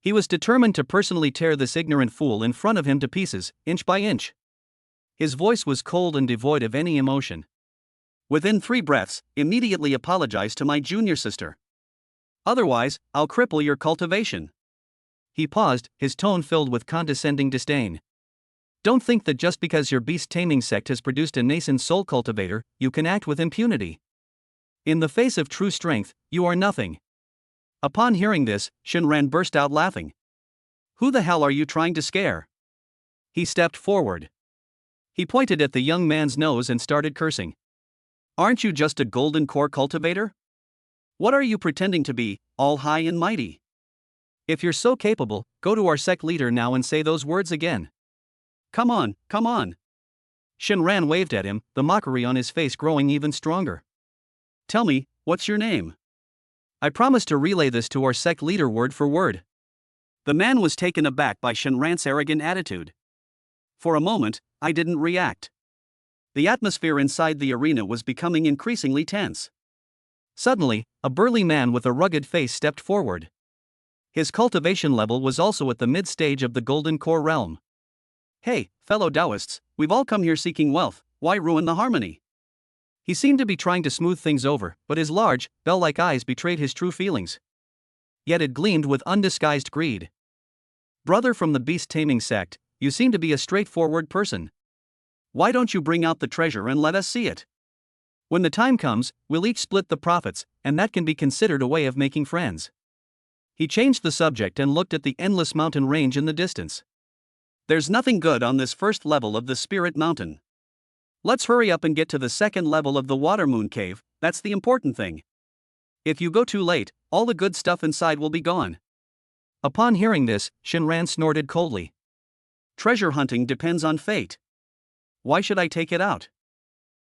He was determined to personally tear this ignorant fool in front of him to pieces, inch by inch. His voice was cold and devoid of any emotion. Within 3 breaths, immediately apologize to my junior sister. Otherwise, I'll cripple your cultivation. He paused, his tone filled with condescending disdain. Don't think that just because your beast-taming sect has produced a nascent soul cultivator, you can act with impunity. In the face of true strength, you are nothing. Upon hearing this, Shinran burst out laughing. Who the hell are you trying to scare? He stepped forward. He pointed at the young man's nose and started cursing. Aren't you just a golden core cultivator? What are you pretending to be, all high and mighty? If you're so capable, go to our sect leader now and say those words again. Come on, come on. Shinran waved at him, the mockery on his face growing even stronger. Tell me, what's your name? I promise to relay this to our sect leader word for word. The man was taken aback by Shenran's arrogant attitude. For a moment, I didn't react. The atmosphere inside the arena was becoming increasingly tense. Suddenly, a burly man with a rugged face stepped forward. His cultivation level was also at the mid-stage of the Golden Core realm. "Hey, fellow Taoists, we've all come here seeking wealth, why ruin the harmony?" He seemed to be trying to smooth things over, but his large, bell-like eyes betrayed his true feelings. Yet it gleamed with undisguised greed. "Brother from the beast-taming sect, you seem to be a straightforward person. Why don't you bring out the treasure and let us see it? When the time comes, we'll each split the profits, and that can be considered a way of making friends." He changed the subject and looked at the endless mountain range in the distance. "There's nothing good on this first level of the Spirit Mountain. Let's hurry up and get to the second level of the Watermoon Cave, that's the important thing. If you go too late, all the good stuff inside will be gone." Upon hearing this, Shenran snorted coldly. "Treasure hunting depends on fate. Why should I take it out?"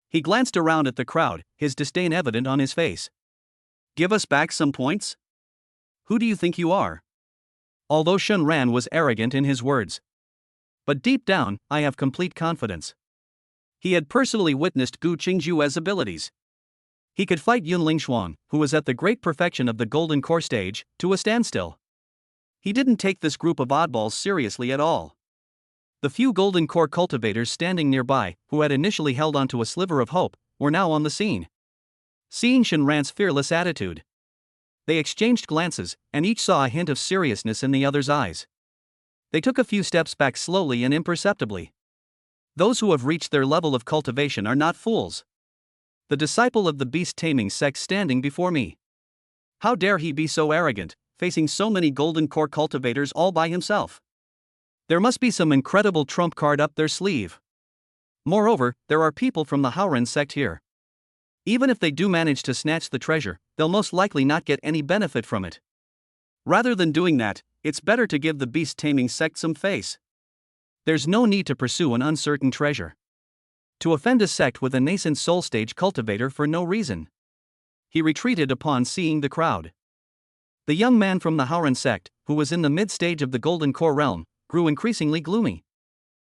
He glanced around at the crowd, his disdain evident on his face. "Give us back some points? Who do you think you are?" Although Shenran was arrogant in his words. But deep down, I have complete confidence. He had personally witnessed Gu Qingjue's abilities. He could fight Yun Lingshuang, who was at the great perfection of the Golden Core stage, to a standstill. He didn't take this group of oddballs seriously at all. The few Golden Core cultivators standing nearby, who had initially held onto a sliver of hope, were now on the scene. Seeing Shenran's fearless attitude, they exchanged glances, and each saw a hint of seriousness in the other's eyes. They took a few steps back slowly and imperceptibly. Those who have reached their level of cultivation are not fools. The disciple of the beast-taming sect standing before me. How dare he be so arrogant, facing so many Golden Core cultivators all by himself? There must be some incredible trump card up their sleeve. Moreover, there are people from the Haoran sect here. Even if they do manage to snatch the treasure, they'll most likely not get any benefit from it. Rather than doing that, it's better to give the beast-taming sect some face. There's no need to pursue an uncertain treasure. To offend a sect with a nascent soul stage cultivator for no reason. He retreated upon seeing the crowd. The young man from the Haoran sect, who was in the mid-stage of the Golden Core realm, grew increasingly gloomy.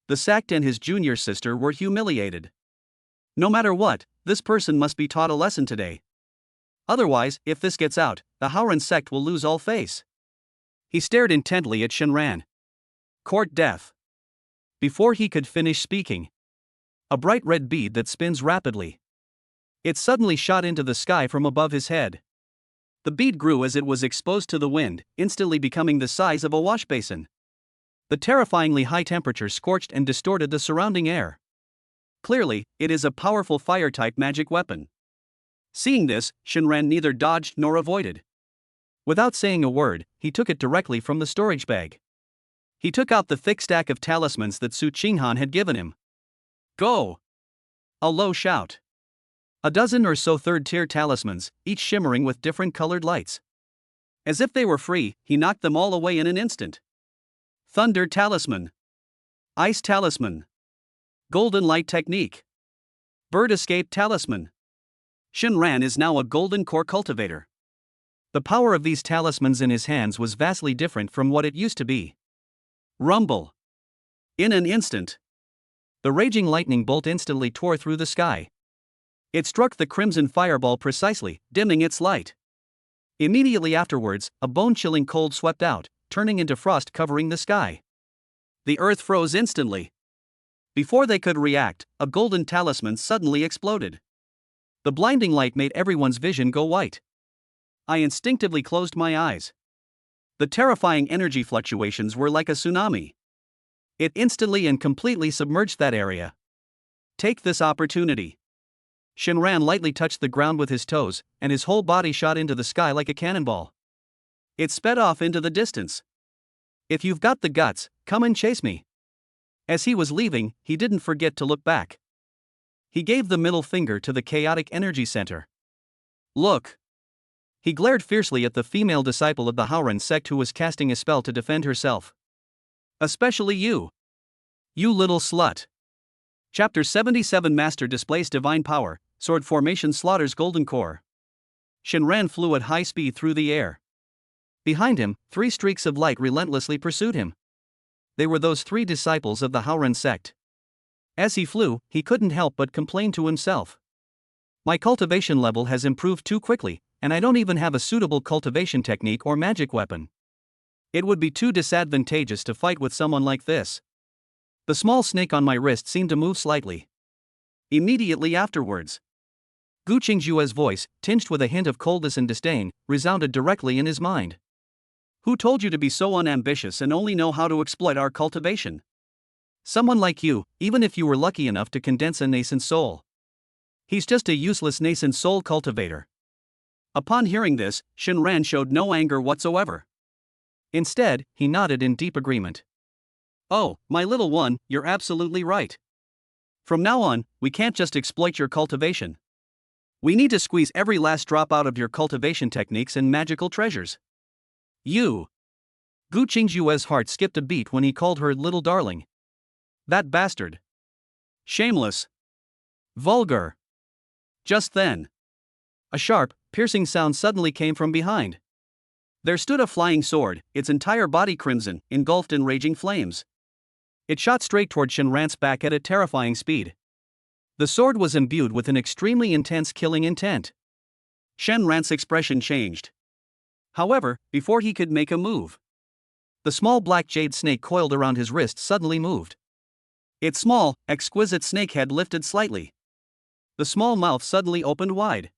The sect and his junior sister were humiliated. No matter what, this person must be taught a lesson today. Otherwise, if this gets out, the Haoran sect will lose all face. He stared intently at Shenran. Court deaf. Before he could finish speaking, a bright red bead that spins rapidly. It suddenly shot into the sky from above his head. The bead grew as it was exposed to the wind, instantly becoming the size of a wash basin. The terrifyingly high temperature scorched and distorted the surrounding air. Clearly, it is a powerful fire-type magic weapon. Seeing this, Shenran neither dodged nor avoided. Without saying a word, he took it directly from the storage bag. He took out the thick stack of talismans that Su Qinghan had given him. "Go!" A low shout. A dozen or so third-tier talismans, each shimmering with different colored lights. As if they were free, he knocked them all away in an instant. Thunder Talisman. Ice Talisman. Golden Light Technique. Bird Escape Talisman. Shenran is now a Golden Core cultivator. The power of these talismans in his hands was vastly different from what it used to be. Rumble. In an instant, the raging lightning bolt instantly tore through the sky. It struck the crimson fireball precisely, dimming its light. Immediately afterwards, a bone-chilling cold swept out, turning into frost covering the sky. The earth froze instantly. Before they could react, a golden talisman suddenly exploded. The blinding light made everyone's vision go white. I instinctively closed my eyes. The terrifying energy fluctuations were like a tsunami. It instantly and completely submerged that area. Take this opportunity. Shenran lightly touched the ground with his toes, and his whole body shot into the sky like a cannonball. It sped off into the distance. If you've got the guts, come and chase me. As he was leaving, he didn't forget to look back. He gave the middle finger to the chaotic energy center. Look. He glared fiercely at the female disciple of the Haoran sect who was casting a spell to defend herself. Especially you. You little slut. Chapter 77 Master displays divine power, sword formation slaughters Golden Core. Shenran flew at high speed through the air. Behind him, 3 streaks of light relentlessly pursued him. They were those 3 disciples of the Howren sect. As he flew, he couldn't help but complain to himself. My cultivation level has improved too quickly, and I don't even have a suitable cultivation technique or magic weapon. It would be too disadvantageous to fight with someone like this. The small snake on my wrist seemed to move slightly. Immediately afterwards, Gu Qingjue's voice, tinged with a hint of coldness and disdain, resounded directly in his mind. Who told you to be so unambitious and only know how to exploit our cultivation? Someone like you, even if you were lucky enough to condense a nascent soul. He's just a useless nascent soul cultivator. Upon hearing this, Shenran showed no anger whatsoever. Instead, he nodded in deep agreement. Oh, my little one, you're absolutely right. From now on, we can't just exploit your cultivation. We need to squeeze every last drop out of your cultivation techniques and magical treasures. You. Gu Qingjue's heart skipped a beat when he called her little darling. That bastard. Shameless. Vulgar. Just then, a sharp, piercing sound suddenly came from behind. There stood a flying sword, its entire body crimson, engulfed in raging flames. It shot straight toward Shenran's back at a terrifying speed. The sword was imbued with an extremely intense killing intent. Shenran's expression changed. However, before he could make a move, the small black jade snake coiled around his wrist suddenly moved. Its small, exquisite snake head lifted slightly. The small mouth suddenly opened wide.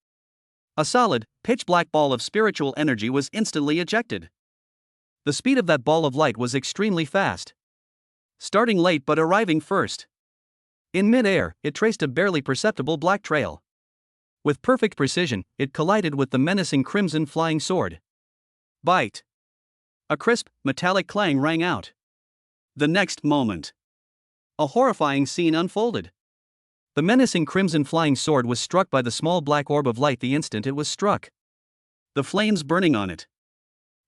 A solid, pitch-black ball of spiritual energy was instantly ejected. The speed of that ball of light was extremely fast. Starting late but arriving first. In mid-air, it traced a barely perceptible black trail. With perfect precision, it collided with the menacing crimson flying sword. Bite! A crisp, metallic clang rang out. The next moment, a horrifying scene unfolded. The menacing crimson flying sword was struck by the small black orb of light the instant it was struck. The flames burning on it.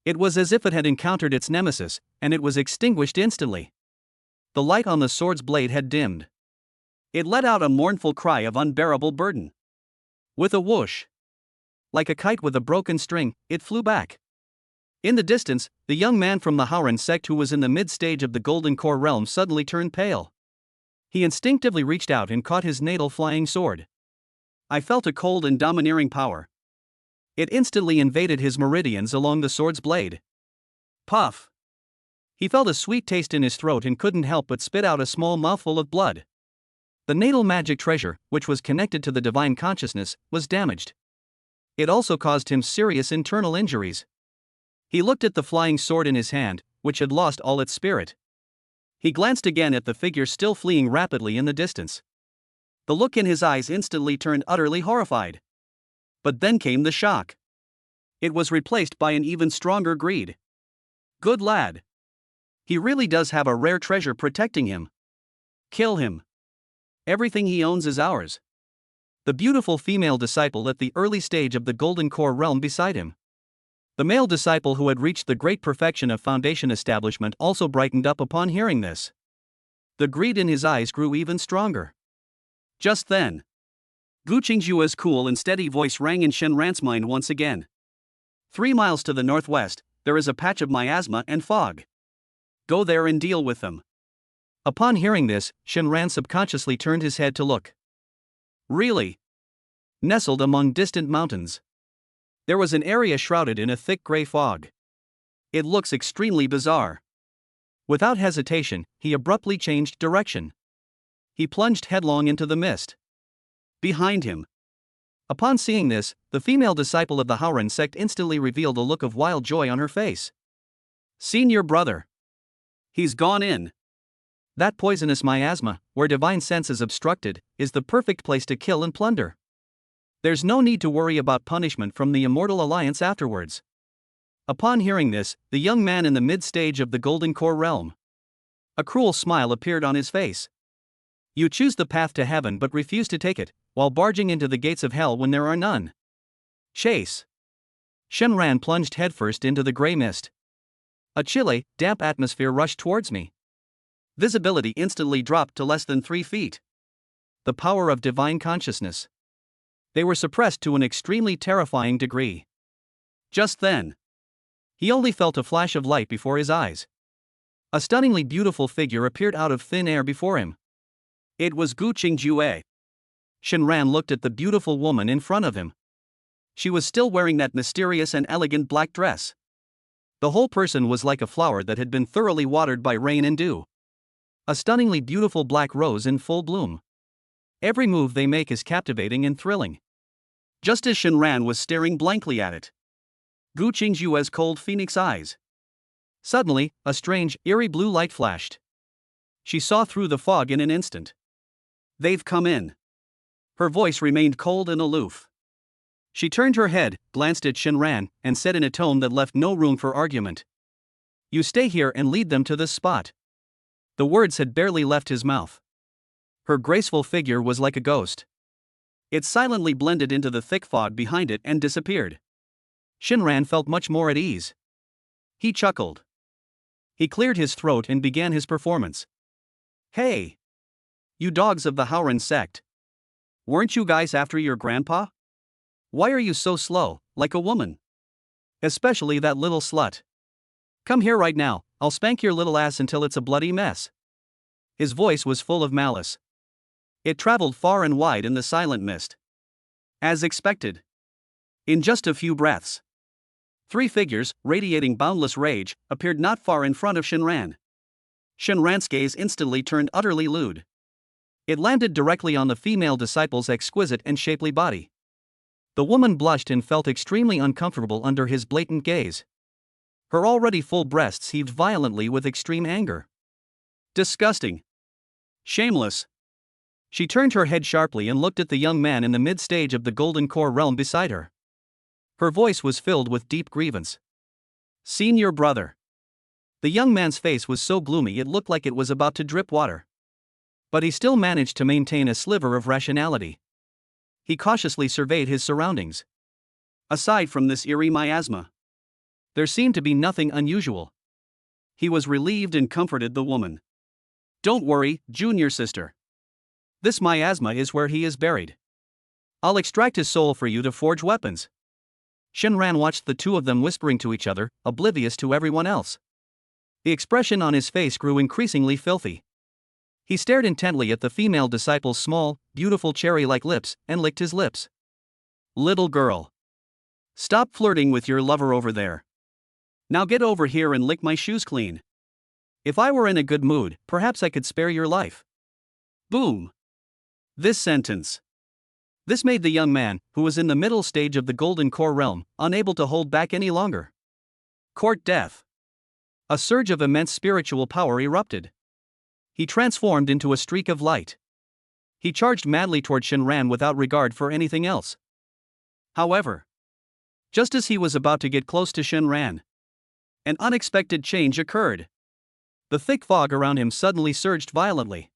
It was as if it had encountered its nemesis, and it was extinguished instantly. The light on the sword's blade had dimmed. It let out a mournful cry of unbearable burden. With a whoosh, like a kite with a broken string, it flew back. In the distance, the young man from the Howren sect who was in the mid-stage of the Golden Core realm suddenly turned pale. He instinctively reached out and caught his natal flying sword. I felt a cold and domineering power. It instantly invaded his meridians along the sword's blade. Puff! He felt a sweet taste in his throat and couldn't help but spit out a small mouthful of blood. The natal magic treasure, which was connected to the divine consciousness, was damaged. It also caused him serious internal injuries. He looked at the flying sword in his hand, which had lost all its spirit. He glanced again at the figure still fleeing rapidly in the distance. The look in his eyes instantly turned utterly horrified. But then came the shock. It was replaced by an even stronger greed. Good lad. He really does have a rare treasure protecting him. Kill him. Everything he owns is ours. The beautiful female disciple at the early stage of the Golden Core realm beside him. The male disciple who had reached the great perfection of foundation establishment also brightened up upon hearing this. The greed in his eyes grew even stronger. Just then, Gu Qingjue's cool and steady voice rang in Shenran's mind once again. 3 miles to the northwest, there is a patch of miasma and fog. Go there and deal with them. Upon hearing this, Shenran subconsciously turned his head to look. Really? Nestled among distant mountains, there was an area shrouded in a thick gray fog. It looks extremely bizarre. Without hesitation, he abruptly changed direction. He plunged headlong into the mist. Behind him. Upon seeing this, the female disciple of the Howren sect instantly revealed a look of wild joy on her face. Seen your brother. He's gone in. That poisonous miasma, where divine sense is obstructed, is the perfect place to kill and plunder. There's no need to worry about punishment from the Immortal Alliance afterwards. Upon hearing this, the young man in the mid-stage of the Golden Core realm. A cruel smile appeared on his face. You choose the path to heaven but refuse to take it, while barging into the gates of hell when there are none. Chase. Shenran plunged headfirst into the gray mist. A chilly, damp atmosphere rushed towards me. Visibility instantly dropped to less than 3 feet. The power of divine consciousness. They were suppressed to an extremely terrifying degree. Just then, He only felt a flash of light before his eyes. A stunningly beautiful figure appeared out of thin air before him. It was Gu Qingjue. Shenran looked at the beautiful woman in front of him. She was still wearing that mysterious and elegant black dress. The whole person was like a flower that had been thoroughly watered by rain and dew. A stunningly beautiful black rose in full bloom. Every move they make is captivating and thrilling. Just as Shenran was staring blankly at it, Gu Qingjue's cold phoenix eyes. Suddenly, a strange, eerie blue light flashed. She saw through the fog in an instant. "They've come in." Her voice remained cold and aloof. She turned her head, glanced at Shenran, and said in a tone that left no room for argument, "You stay here and lead them to this spot." The words had barely left his mouth. Her graceful figure was like a ghost. It silently blended into the thick fog behind it and disappeared. Shenran felt much more at ease. He chuckled. He cleared his throat and began his performance. "Hey! You dogs of the Haoran sect. Weren't you guys after your grandpa? Why are you so slow, like a woman? Especially that little slut. Come here right now, I'll spank your little ass until it's a bloody mess." His voice was full of malice. It traveled far and wide in the silent mist. As expected. In just a few breaths, 3 figures, radiating boundless rage, appeared not far in front of Shenran. Shenran's gaze instantly turned utterly lewd. It landed directly on the female disciple's exquisite and shapely body. The woman blushed and felt extremely uncomfortable under his blatant gaze. Her already full breasts heaved violently with extreme anger. Disgusting. Shameless. She turned her head sharply and looked at the young man in the mid-stage of the Golden Core realm beside her. Her voice was filled with deep grievance. "Seen your brother." The young man's face was so gloomy it looked like it was about to drip water. But he still managed to maintain a sliver of rationality. He cautiously surveyed his surroundings. Aside from this eerie miasma, there seemed to be nothing unusual. He was relieved and comforted the woman. "Don't worry, junior sister. This miasma is where he is buried. I'll extract his soul for you to forge weapons." Shenran watched the two of them whispering to each other, oblivious to everyone else. The expression on his face grew increasingly filthy. He stared intently at the female disciple's small, beautiful cherry-like lips and licked his lips. "Little girl. Stop flirting with your lover over there. Now get over here and lick my shoes clean. If I were in a good mood, perhaps I could spare your life." Boom. This sentence. This made the young man, who was in the middle stage of the Golden Core realm, unable to hold back any longer. Court death. A surge of immense spiritual power erupted. He transformed into a streak of light. He charged madly toward Shenran without regard for anything else. However, just as he was about to get close to Shenran, an unexpected change occurred. The thick fog around him suddenly surged violently.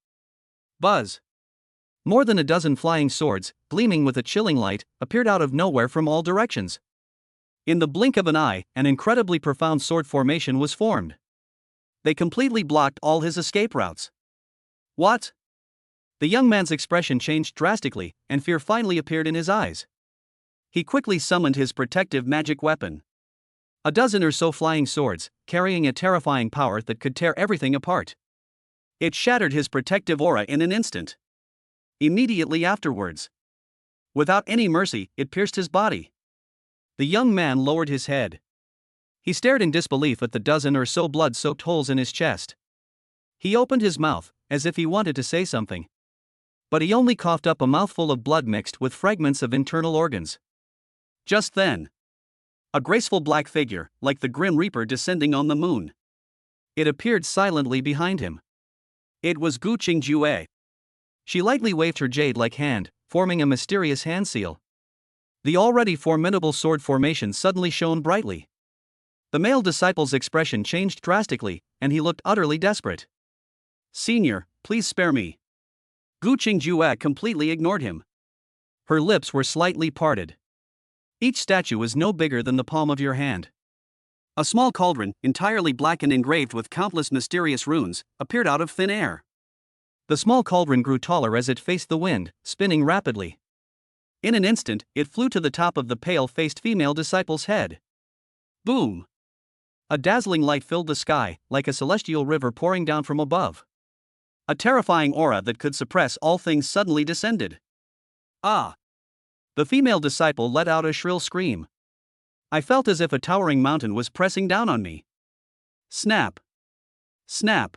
Buzz. More than a dozen flying swords, gleaming with a chilling light, appeared out of nowhere from all directions. In the blink of an eye, an incredibly profound sword formation was formed. They completely blocked all his escape routes. What? The young man's expression changed drastically, and fear finally appeared in his eyes. He quickly summoned his protective magic weapon. A dozen or so flying swords, carrying a terrifying power that could tear everything apart. It shattered his protective aura in an instant. Immediately afterwards, without any mercy, it pierced his body. The young man lowered his head. He stared in disbelief at the dozen or so blood-soaked holes in his chest. He opened his mouth, as if he wanted to say something. But he only coughed up a mouthful of blood mixed with fragments of internal organs. Just then, a graceful black figure, like the Grim Reaper descending on the moon. It appeared silently behind him. It was Gu Qingjue. She lightly waved her jade-like hand, forming a mysterious hand seal. The already formidable sword formation suddenly shone brightly. The male disciple's expression changed drastically, and he looked utterly desperate. "Senior, please spare me." Gu Qingjue completely ignored him. Her lips were slightly parted. Each statue was no bigger than the palm of your hand. A small cauldron, entirely black and engraved with countless mysterious runes, appeared out of thin air. The small cauldron grew taller as it faced the wind, spinning rapidly. In an instant, it flew to the top of the pale-faced female disciple's head. Boom! A dazzling light filled the sky, like a celestial river pouring down from above. A terrifying aura that could suppress all things suddenly descended. Ah! The female disciple let out a shrill scream. I felt as if a towering mountain was pressing down on me. Snap! Snap!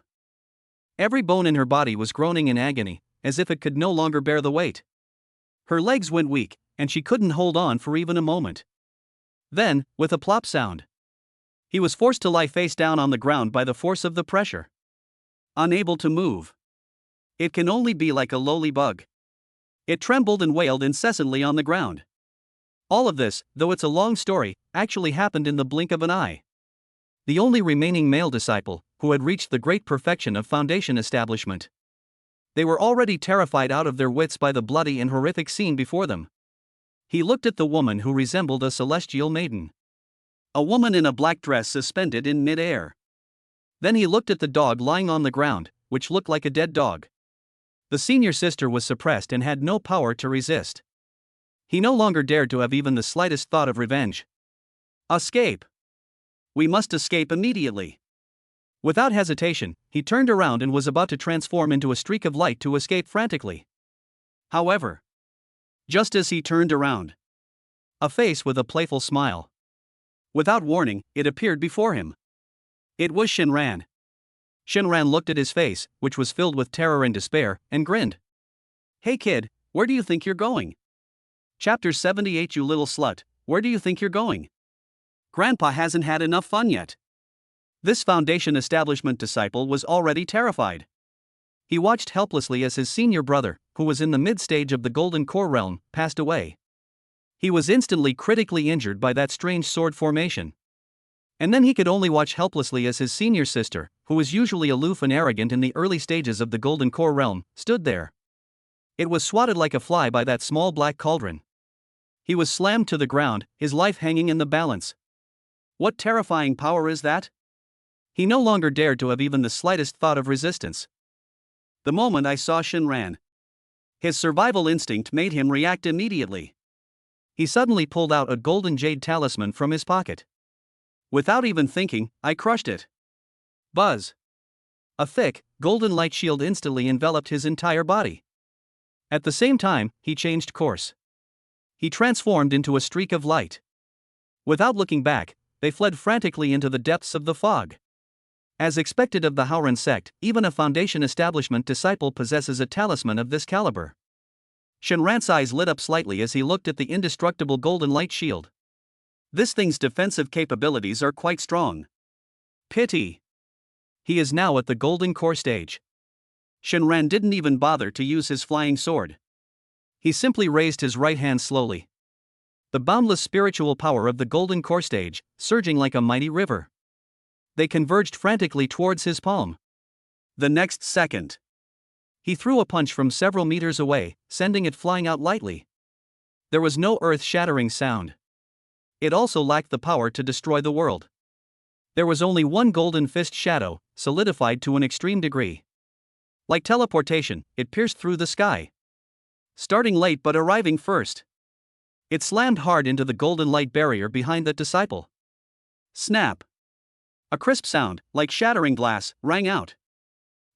Every bone in her body was groaning in agony, as if it could no longer bear the weight. Her legs went weak, and she couldn't hold on for even a moment. Then, with a plop sound, he was forced to lie face down on the ground by the force of the pressure. Unable to move. It can only be like a lowly bug. It trembled and wailed incessantly on the ground. All of this, though it's a long story, actually happened in the blink of an eye. The only remaining male disciple, who had reached the great perfection of foundation establishment. They were already terrified out of their wits by the bloody and horrific scene before them. He looked at the woman who resembled a celestial maiden. A woman in a black dress suspended in mid-air. Then he looked at the dog lying on the ground, which looked like a dead dog. The senior sister was suppressed and had no power to resist. He no longer dared to have even the slightest thought of revenge. Escape! We must escape immediately. Without hesitation, he turned around and was about to transform into a streak of light to escape frantically. However, just as he turned around, a face with a playful smile. Without warning, it appeared before him. It was Shinran. Shinran looked at his face, which was filled with terror and despair, and grinned. Hey kid, where do you think you're going? Chapter 78. You little slut, where do you think you're going? Grandpa hasn't had enough fun yet. This foundation establishment disciple was already terrified. He watched helplessly as his senior brother, who was in the mid-stage of the Golden Core realm, passed away. He was instantly critically injured by that strange sword formation. And then he could only watch helplessly as his senior sister, who was usually aloof and arrogant in the early stages of the Golden Core realm, stood there. It was swatted like a fly by that small black cauldron. He was slammed to the ground, his life hanging in the balance. What terrifying power is that? He no longer dared to have even the slightest thought of resistance. The moment I saw Shinran, his survival instinct made him react immediately. He suddenly pulled out a golden jade talisman from his pocket. Without even thinking, I crushed it. Buzz! A thick, golden light shield instantly enveloped his entire body. At the same time, he changed course. He transformed into a streak of light. Without looking back, they fled frantically into the depths of the fog. As expected of the Howran sect, even a foundation establishment disciple possesses a talisman of this caliber. Shinran's eyes lit up slightly as he looked at the indestructible golden light shield. This thing's defensive capabilities are quite strong. Pity. He is now at the Golden Core stage. Shinran didn't even bother to use his flying sword. He simply raised his right hand slowly. The boundless spiritual power of the Golden Core stage, surging like a mighty river. They converged frantically towards his palm. The next second, he threw a punch from several meters away, sending it flying out lightly. There was no earth-shattering sound. It also lacked the power to destroy the world. There was only one golden fist shadow, solidified to an extreme degree. Like teleportation, it pierced through the sky. Starting late but arriving first. It slammed hard into the golden light barrier behind the disciple. Snap! A crisp sound, like shattering glass, rang out.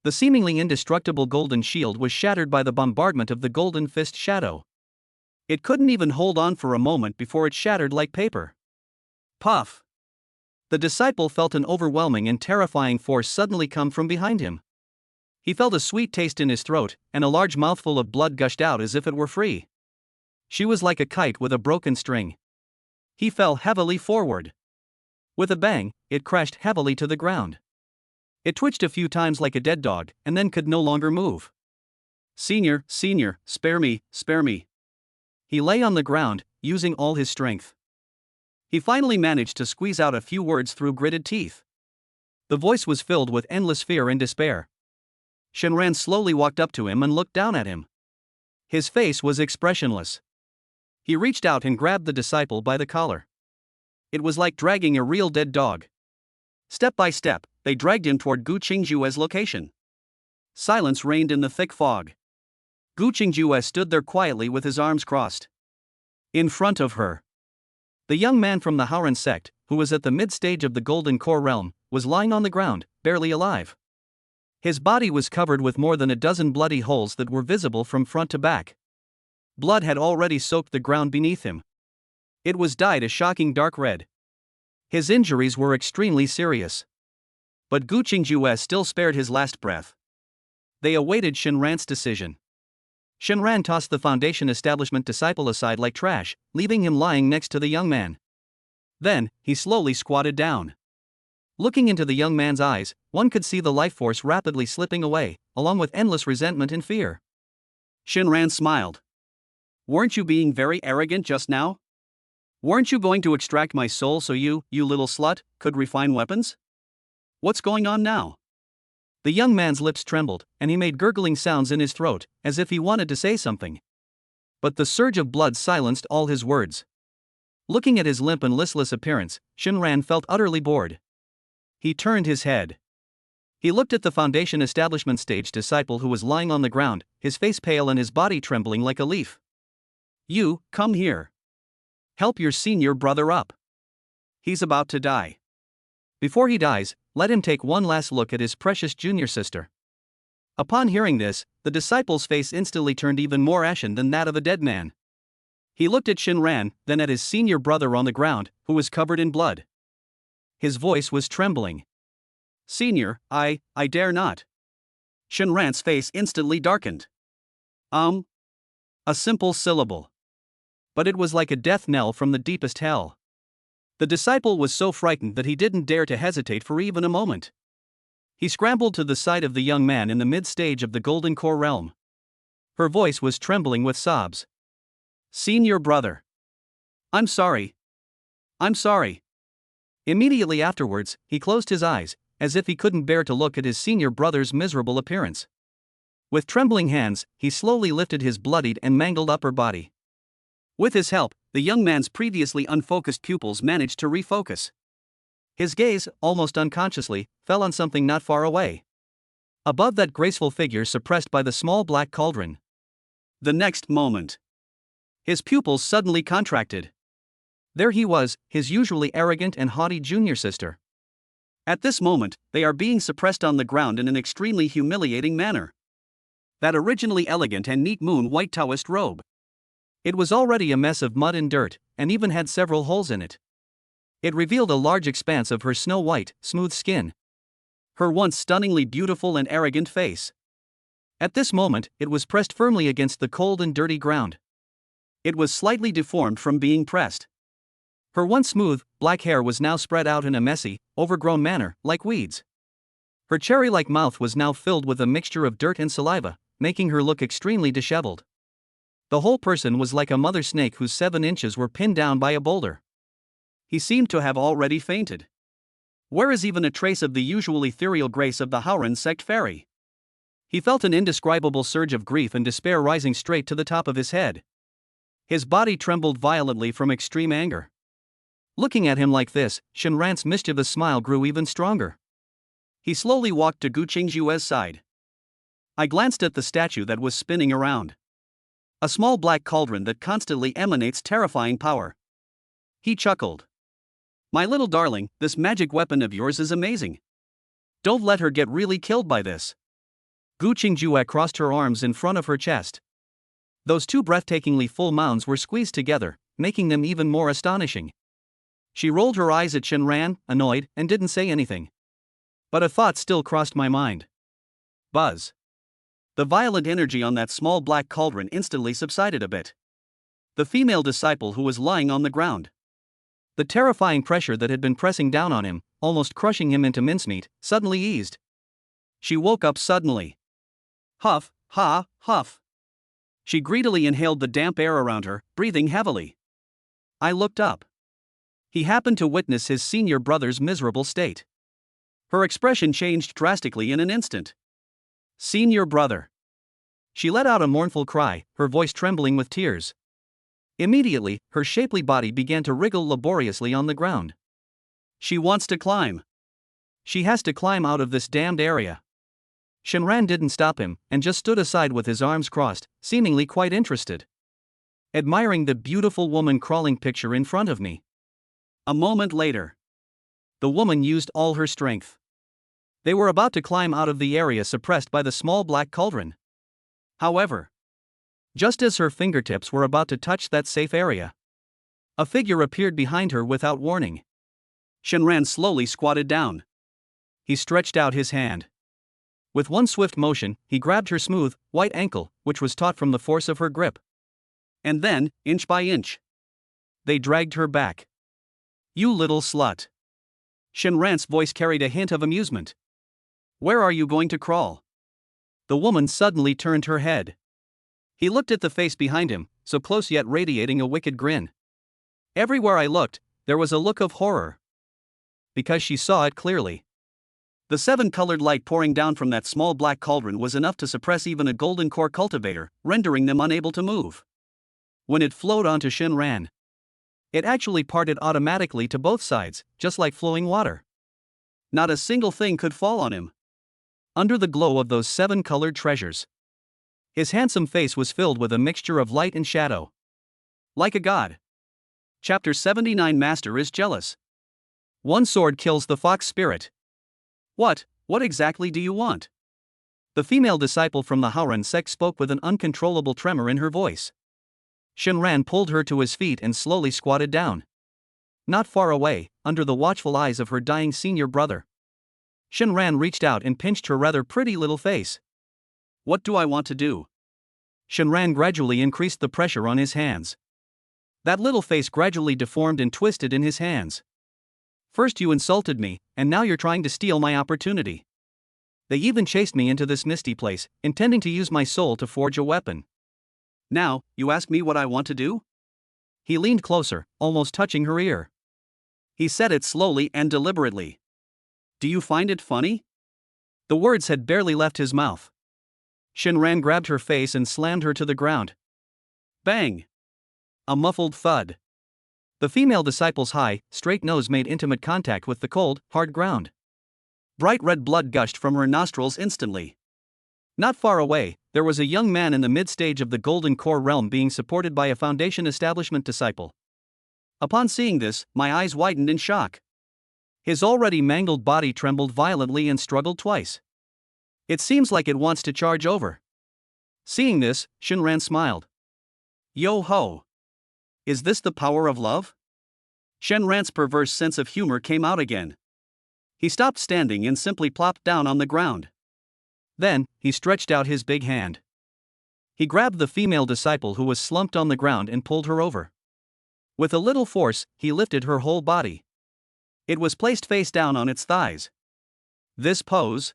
The seemingly indestructible golden shield was shattered by the bombardment of the golden fist shadow. It couldn't even hold on for a moment before it shattered like paper. Puff! The disciple felt an overwhelming and terrifying force suddenly come from behind him. He felt a sweet taste in his throat, and a large mouthful of blood gushed out as if it were free. She was like a kite with a broken string. He fell heavily forward. With a bang, it crashed heavily to the ground. It twitched a few times like a dead dog, and then could no longer move. Senior, spare me, spare me. He lay on the ground, using all his strength. He finally managed to squeeze out a few words through gritted teeth. The voice was filled with endless fear and despair. Shinran slowly walked up to him and looked down at him. His face was expressionless. He reached out and grabbed the disciple by the collar. It was like dragging a real dead dog. Step by step, they dragged him toward Gu Qingjue's location. Silence reigned in the thick fog. Gu Qingjue stood there quietly with his arms crossed. In front of her, the young man from the Howran sect, who was at the mid-stage of the Golden Core realm, was lying on the ground, barely alive. His body was covered with more than a dozen bloody holes that were visible from front to back. Blood had already soaked the ground beneath him. It was dyed a shocking dark red. His injuries were extremely serious. But Gu Qingzhue still spared his last breath. They awaited Shenran's decision. Shenran tossed the Foundation establishment disciple aside like trash, leaving him lying next to the young man. Then, he slowly squatted down. Looking into the young man's eyes, one could see the life force rapidly slipping away, along with endless resentment and fear. Shenran smiled. "Weren't you being very arrogant just now? Weren't you going to extract my soul so you little slut, could refine weapons? What's going on now?" The young man's lips trembled, and he made gurgling sounds in his throat, as if he wanted to say something. But the surge of blood silenced all his words. Looking at his limp and listless appearance, Shenran felt utterly bored. He turned his head. He looked at the Foundation establishment stage disciple who was lying on the ground, his face pale and his body trembling like a leaf. "You, come here. Help your senior brother up. He's about to die. Before he dies, let him take one last look at his precious junior sister." Upon hearing this, the disciple's face instantly turned even more ashen than that of a dead man. He looked at Shenran, then at his senior brother on the ground, who was covered in blood. His voice was trembling. "Senior, I dare not." Shenran's face instantly darkened. A simple syllable. But it was like a death knell from the deepest hell. The disciple was so frightened that he didn't dare to hesitate for even a moment. He scrambled to the side of the young man in the mid-stage of the Golden Core realm. Her voice was trembling with sobs. "Senior brother. I'm sorry. I'm sorry." Immediately afterwards, he closed his eyes, as if he couldn't bear to look at his senior brother's miserable appearance. With trembling hands, he slowly lifted his bloodied and mangled upper body. With his help, the young man's previously unfocused pupils managed to refocus. His gaze, almost unconsciously, fell on something not far away. Above that graceful figure suppressed by the small black cauldron. The next moment, his pupils suddenly contracted. There he was, his usually arrogant and haughty junior sister. At this moment, they are being suppressed on the ground in an extremely humiliating manner. That originally elegant and neat moon-white Taoist robe. It was already a mess of mud and dirt, and even had several holes in it. It revealed a large expanse of her snow-white, smooth skin. Her once stunningly beautiful and arrogant face. At this moment, it was pressed firmly against the cold and dirty ground. It was slightly deformed from being pressed. Her once smooth, black hair was now spread out in a messy, overgrown manner, like weeds. Her cherry-like mouth was now filled with a mixture of dirt and saliva, making her look extremely disheveled. The whole person was like a mother snake whose 7 inches were pinned down by a boulder. He seemed to have already fainted. Where is even a trace of the usual ethereal grace of the Howran sect fairy? He felt an indescribable surge of grief and despair rising straight to the top of his head. His body trembled violently from extreme anger. Looking at him like this, Shenran's mischievous smile grew even stronger. He slowly walked to Gu Qingzhue's side. I glanced at the statue that was spinning around. A small black cauldron that constantly emanates terrifying power. He chuckled. "My little darling, this magic weapon of yours is amazing. Don't let her get really killed by this." Gu Qingzhue crossed her arms in front of her chest. Those two breathtakingly full mounds were squeezed together, making them even more astonishing. She rolled her eyes at Shenran, annoyed, and didn't say anything. But a thought still crossed my mind. Buzz. The violent energy on that small black cauldron instantly subsided a bit. The female disciple who was lying on the ground. The terrifying pressure that had been pressing down on him, almost crushing him into mincemeat, suddenly eased. She woke up suddenly. Huff, ha, huff. She greedily inhaled the damp air around her, breathing heavily. I looked up. He happened to witness his senior brother's miserable state. Her expression changed drastically in an instant. "Senior brother." She let out a mournful cry, her voice trembling with tears. Immediately, her shapely body began to wriggle laboriously on the ground. "She wants to climb. She has to climb out of this damned area." Shenran didn't stop him, and just stood aside with his arms crossed, seemingly quite interested. Admiring the beautiful woman crawling picture in front of me. A moment later, The woman used all her strength. They were about to climb out of the area suppressed by the small black cauldron. However, just as her fingertips were about to touch that safe area, a figure appeared behind her without warning. Shinran slowly squatted down. He stretched out his hand. With one swift motion, he grabbed her smooth, white ankle, which was taut from the force of her grip. And then, inch by inch, they dragged her back. "You little slut." Shinran's voice carried a hint of amusement. "Where are you going to crawl?" The woman suddenly turned her head. He looked at the face behind him, so close yet radiating a wicked grin. Everywhere I looked, there was a look of horror. Because she saw it clearly. The seven-colored light pouring down from that small black cauldron was enough to suppress even a golden core cultivator, rendering them unable to move. When it flowed onto Shinran, it actually parted automatically to both sides, just like flowing water. Not a single thing could fall on him. Under the glow of those seven-colored treasures, his handsome face was filled with a mixture of light and shadow. Like a god. Chapter 79. Master is jealous. One sword kills the fox spirit. What exactly do you want? The female disciple from the Haoran sect spoke with an uncontrollable tremor in her voice. Shinran pulled her to his feet and slowly squatted down. Not far away, under the watchful eyes of her dying senior brother, Shinran reached out and pinched her rather pretty little face. "What do I want to do?" Shinran gradually increased the pressure on his hands. That little face gradually deformed and twisted in his hands. "First you insulted me, and now you're trying to steal my opportunity. They even chased me into this misty place, intending to use my soul to forge a weapon. Now, you ask me what I want to do?" He leaned closer, almost touching her ear. He said it slowly and deliberately. "Do you find it funny?" The words had barely left his mouth. Shinran grabbed her face and slammed her to the ground. Bang! A muffled thud. The female disciple's high, straight nose made intimate contact with the cold, hard ground. Bright red blood gushed from her nostrils instantly. Not far away, there was a young man in the mid-stage of the Golden Core realm being supported by a Foundation Establishment disciple. Upon seeing this, my eyes widened in shock. His already mangled body trembled violently and struggled twice. It seems like it wants to charge over. Seeing this, Shinran smiled. Yo-ho! Is this the power of love? Shinran's perverse sense of humor came out again. He stopped standing and simply plopped down on the ground. Then, he stretched out his big hand. He grabbed the female disciple who was slumped on the ground and pulled her over. With a little force, he lifted her whole body. It was placed face down on its thighs. This pose?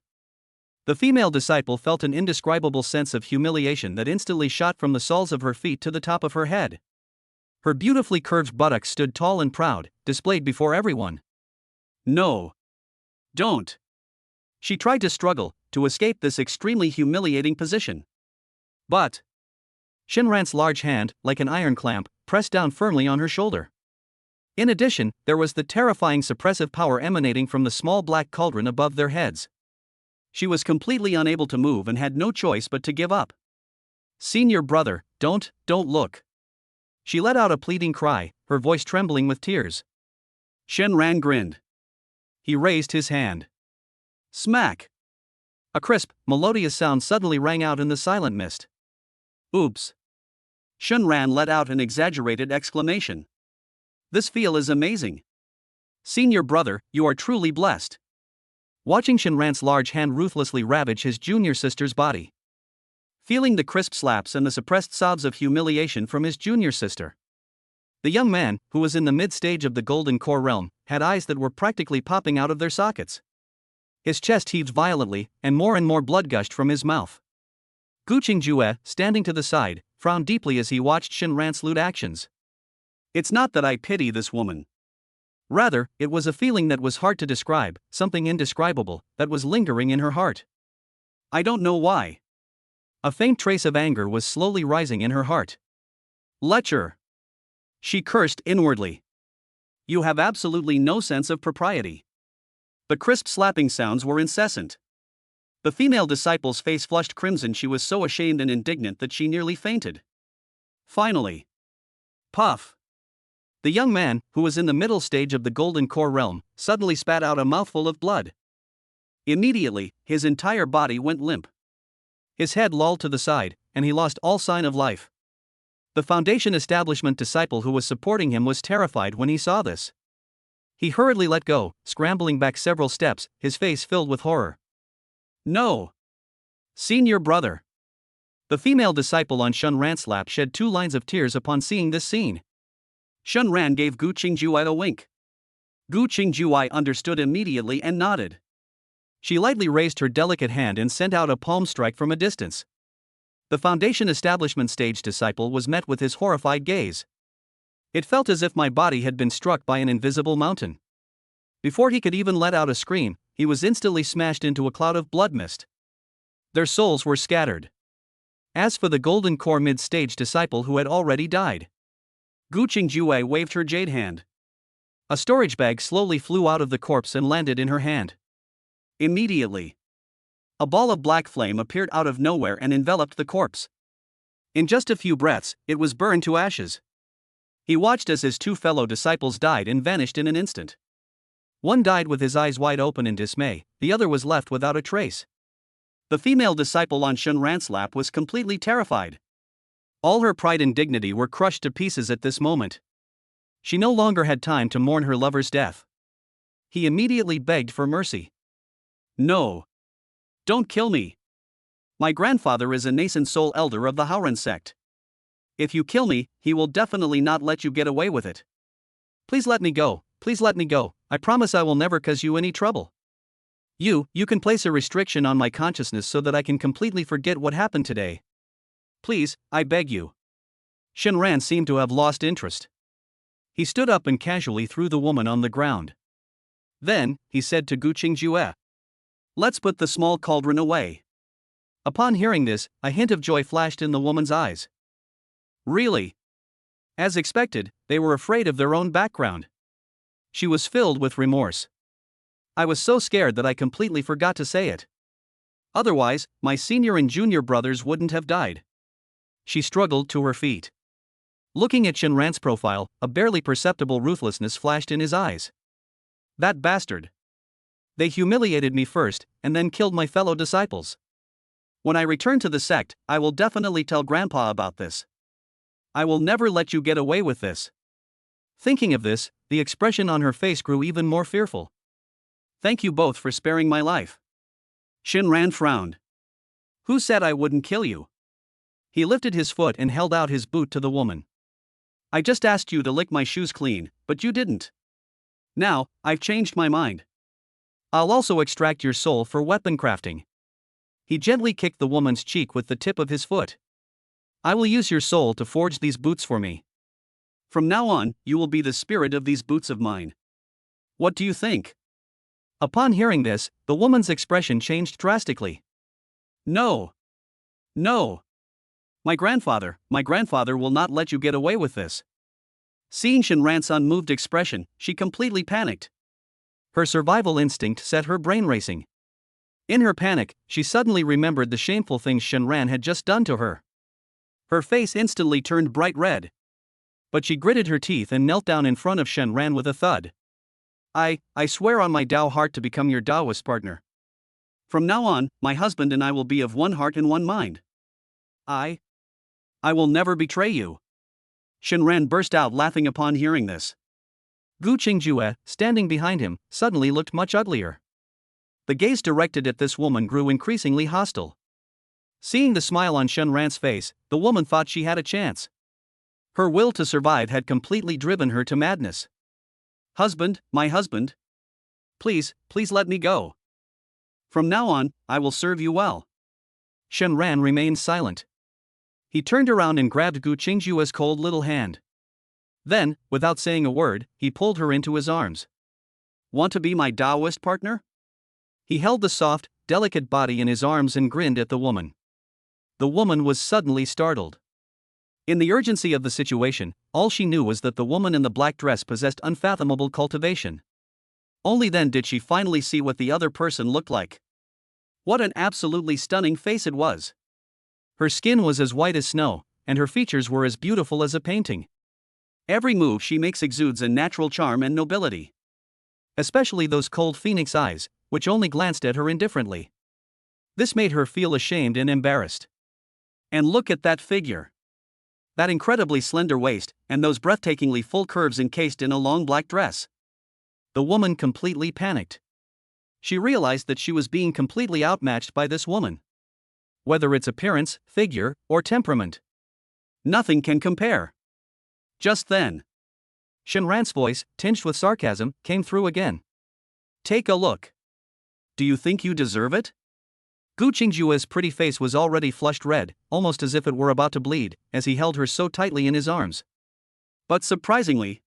The female disciple felt an indescribable sense of humiliation that instantly shot from the soles of her feet to the top of her head. Her beautifully curved buttocks stood tall and proud, displayed before everyone. No. Don't. She tried to struggle, to escape this extremely humiliating position. But Shinran's large hand, like an iron clamp, pressed down firmly on her shoulder. In addition, there was the terrifying suppressive power emanating from the small black cauldron above their heads. She was completely unable to move and had no choice but to give up. Senior brother, don't look. She let out a pleading cry, her voice trembling with tears. Shinran grinned. He raised his hand. Smack! A crisp, melodious sound suddenly rang out in the silent mist. Oops! Shinran let out an exaggerated exclamation. This feel is amazing. Senior brother, you are truly blessed. Watching Shinran's large hand ruthlessly ravage his junior sister's body. Feeling the crisp slaps and the suppressed sobs of humiliation from his junior sister. The young man, who was in the mid-stage of the Golden Core realm, had eyes that were practically popping out of their sockets. His chest heaved violently, and more blood gushed from his mouth. Gu Qingjue, standing to the side, frowned deeply as he watched Shinran's lewd actions. It's not that I pity this woman. Rather, it was a feeling that was hard to describe, something indescribable, that was lingering in her heart. I don't know why. A faint trace of anger was slowly rising in her heart. Lecher! She cursed inwardly. You have absolutely no sense of propriety. The crisp slapping sounds were incessant. The female disciple's face flushed crimson. She was so ashamed and indignant that she nearly fainted. Finally. Puff! The young man, who was in the middle stage of the golden core realm, suddenly spat out a mouthful of blood. Immediately, his entire body went limp. His head lolled to the side, and he lost all sign of life. The Foundation establishment disciple who was supporting him was terrified when he saw this. He hurriedly let go, scrambling back several steps, his face filled with horror. No! Senior brother! The female disciple on Shun Ran's lap shed 2 lines of tears upon seeing this scene. Shun Ran gave Gu Qingjuai a wink. Gu Qingjuai understood immediately and nodded. She lightly raised her delicate hand and sent out a palm strike from a distance. The Foundation establishment stage disciple was met with his horrified gaze. It felt as if my body had been struck by an invisible mountain. Before he could even let out a scream, he was instantly smashed into a cloud of blood mist. Their souls were scattered. As for the golden core mid-stage disciple who had already died, Gu Qingjuai waved her jade hand. A storage bag slowly flew out of the corpse and landed in her hand. Immediately, a ball of black flame appeared out of nowhere and enveloped the corpse. In just a few breaths, it was burned to ashes. He watched as his 2 fellow disciples died and vanished in an instant. One died with his eyes wide open in dismay, the other was left without a trace. The female disciple on Shun Ran's lap was completely terrified. All her pride and dignity were crushed to pieces at this moment. She no longer had time to mourn her lover's death. He immediately begged for mercy. No! Don't kill me! My grandfather is a nascent soul elder of the Haoran sect. If you kill me, he will definitely not let you get away with it. Please let me go, please let me go, I promise I will never cause you any trouble. You can place a restriction on my consciousness so that I can completely forget what happened today. Please, I beg you. Shun Ran seemed to have lost interest. He stood up and casually threw the woman on the ground. Then, he said to Gu Qingjuai, "Let's put the small cauldron away." Upon hearing this, a hint of joy flashed in the woman's eyes. Really? As expected, they were afraid of their own background. She was filled with remorse. I was so scared that I completely forgot to say it. Otherwise, my senior and junior brothers wouldn't have died. She struggled to her feet. Looking at Shun Ran's profile, a barely perceptible ruthlessness flashed in his eyes. That bastard. They humiliated me first, and then killed my fellow disciples. When I return to the sect, I will definitely tell Grandpa about this. I will never let you get away with this. Thinking of this, the expression on her face grew even more fearful. Thank you both for sparing my life. Shun Ran frowned. Who said I wouldn't kill you? He lifted his foot and held out his boot to the woman. I just asked you to lick my shoes clean, but you didn't. Now, I've changed my mind. I'll also extract your soul for weapon crafting. He gently kicked the woman's cheek with the tip of his foot. I will use your soul to forge these boots for me. From now on, you will be the spirit of these boots of mine. What do you think? Upon hearing this, the woman's expression changed drastically. No. No. My grandfather will not let you get away with this. Seeing Shun Ran's unmoved expression, she completely panicked. Her survival instinct set her brain racing. In her panic, she suddenly remembered the shameful things Shun Ran had just done to her. Her face instantly turned bright red. But she gritted her teeth and knelt down in front of Shun Ran with a thud. I swear on my Tao heart to become your Taoist partner. From now on, my husband and I will be of one heart and one mind. I will never betray you. Shun Ran burst out laughing upon hearing this. Gu Qingjuai, standing behind him, suddenly looked much uglier. The gaze directed at this woman grew increasingly hostile. Seeing the smile on Shun Ran's face, the woman thought she had a chance. Her will to survive had completely driven her to madness. Husband, my husband. Please let me go. From now on, I will serve you well. Shun Ran remained silent. He turned around and grabbed Gu Qingjuai's cold little hand. Then, without saying a word, he pulled her into his arms. Want to be my Taoist partner? He held the soft, delicate body in his arms and grinned at the woman. The woman was suddenly startled. In the urgency of the situation, all she knew was that the woman in the black dress possessed unfathomable cultivation. Only then did she finally see what the other person looked like. What an absolutely stunning face it was. Her skin was as white as snow, and her features were as beautiful as a painting. Every move she makes exudes a natural charm and nobility. Especially those cold phoenix eyes, which only glanced at her indifferently. This made her feel ashamed and embarrassed. And look at that figure. That incredibly slender waist, and those breathtakingly full curves encased in a long black dress. The woman completely panicked. She realized that she was being completely outmatched by this woman. Whether it's appearance, figure, or temperament, nothing can compare. Just then, Shinran's voice, tinged with sarcasm, came through again. Take a look. Do you think you deserve it? Gu Qingjue's pretty face was already flushed red, almost as if it were about to bleed, as he held her so tightly in his arms. But surprisingly,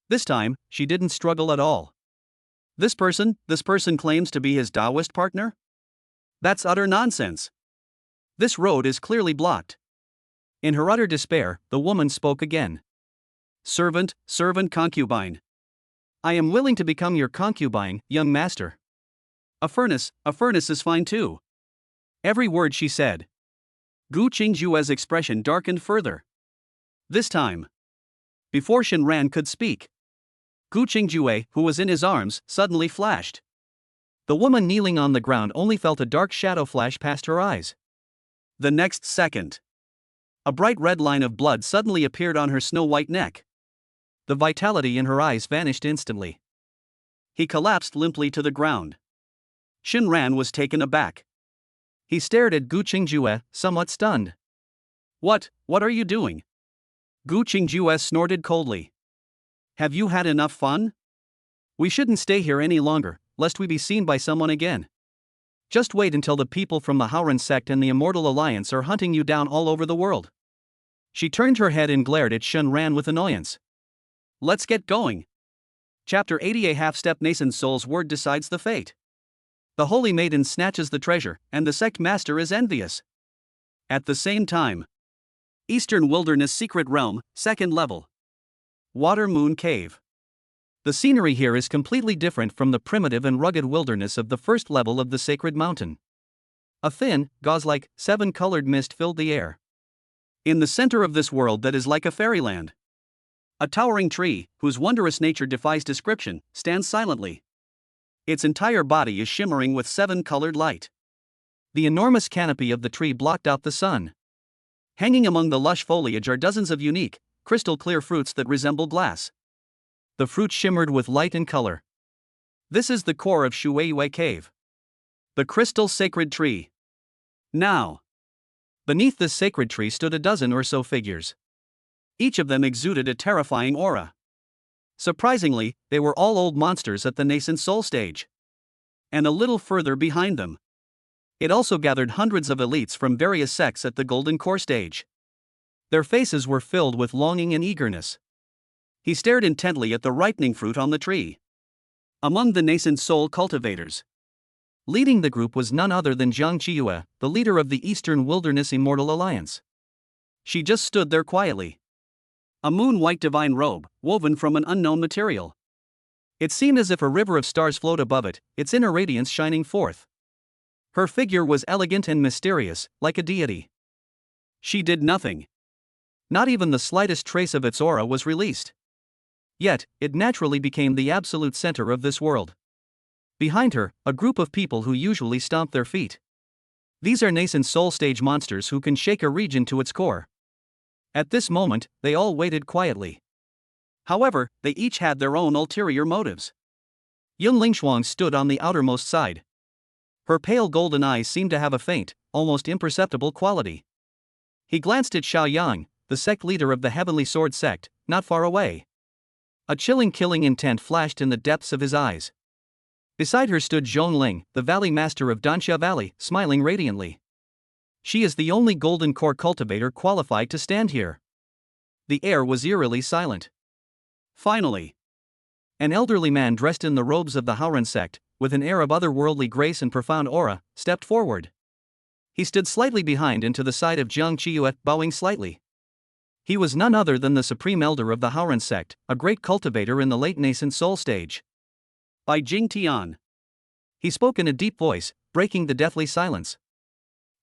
this time, she didn't struggle at all. This person claims to be his Taoist partner? That's utter nonsense. This road is clearly blocked. In her utter despair, the woman spoke again. Servant, concubine. I am willing to become your concubine, young master. A furnace is fine too. Every word she said. Gu Qingjue's expression darkened further. This time, before Shinran could speak, Gu Qingjue, who was in his arms, suddenly flashed. The woman kneeling on the ground only felt a dark shadow flash past her eyes. The next second, a bright red line of blood suddenly appeared on her snow-white neck. The vitality in her eyes vanished instantly. He collapsed limply to the ground. Shinran was taken aback. He stared at Gu Qingjue, somewhat stunned. What are you doing? Gu Qingjue snorted coldly. Have you had enough fun? We shouldn't stay here any longer, lest we be seen by someone again. Just wait until the people from the Haoran sect and the Immortal Alliance are hunting you down all over the world. She turned her head and glared at Shinran with annoyance. Let's get going. Chapter 80. A half-step nascent soul's word decides the fate. The holy maiden snatches the treasure, and the sect master is envious. At the same time, Eastern Wilderness Secret Realm, 2nd level. Water Moon Cave. The scenery here is completely different from the primitive and rugged wilderness of the 1st level of the Sacred Mountain. A thin, gauze-like, 7-colored mist filled the air. In the center of this world that is like a fairyland, a towering tree, whose wondrous nature defies description, stands silently. Its entire body is shimmering with 7-colored light. The enormous canopy of the tree blocked out the sun. Hanging among the lush foliage are dozens of unique, crystal-clear fruits that resemble glass. The fruit shimmered with light and color. This is the core of Shueiyue Cave. The crystal sacred tree. Now, beneath this sacred tree stood a dozen or so figures. Each of them exuded a terrifying aura. Surprisingly, they were all old monsters at the nascent soul stage. And a little further behind them, it also gathered hundreds of elites from various sects at the golden core stage. Their faces were filled with longing and eagerness. He stared intently at the ripening fruit on the tree. Among the nascent soul cultivators, leading the group was none other than Jiang Qiyue, the leader of the Eastern Wilderness Immortal Alliance. She just stood there quietly. A moon-white divine robe, woven from an unknown material. It seemed as if a river of stars flowed above it, its inner radiance shining forth. Her figure was elegant and mysterious, like a deity. She did nothing. Not even the slightest trace of its aura was released. Yet, it naturally became the absolute center of this world. Behind her, a group of people who usually stomp their feet. These are nascent soul stage monsters who can shake a region to its core. At this moment, they all waited quietly. However, they each had their own ulterior motives. Yun Lingshuang stood on the outermost side. Her pale golden eyes seemed to have a faint, almost imperceptible quality. He glanced at Xiaoyang, the sect leader of the Heavenly Sword sect, not far away. A chilling killing intent flashed in the depths of his eyes. Beside her stood Zhongling, the valley master of Danxia Valley, smiling radiantly. She is the only golden core cultivator qualified to stand here. The air was eerily silent. Finally, an elderly man dressed in the robes of the Haoran sect, with an air of otherworldly grace and profound aura, stepped forward. He stood slightly behind and to the side of Jiang Qiyue, bowing slightly. He was none other than the supreme elder of the Haoran sect, a great cultivator in the late nascent soul stage. By Jing Tian. He spoke in a deep voice, breaking the deathly silence.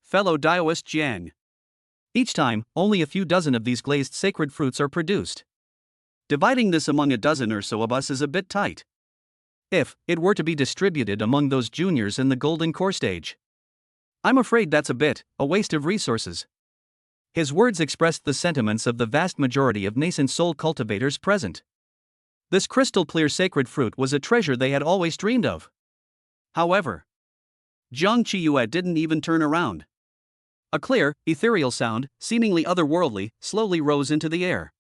Fellow Taoist Jiang. Each time, only a few dozen of these glazed sacred fruits are produced. Dividing this among a dozen or so of us is a bit tight. If it were to be distributed among those juniors in the golden core stage, I'm afraid that's a waste of resources. His words expressed the sentiments of the vast majority of nascent soul cultivators present. This crystal clear sacred fruit was a treasure they had always dreamed of. However, Zhang Qiyue didn't even turn around. A clear, ethereal sound, seemingly otherworldly, slowly rose into the air.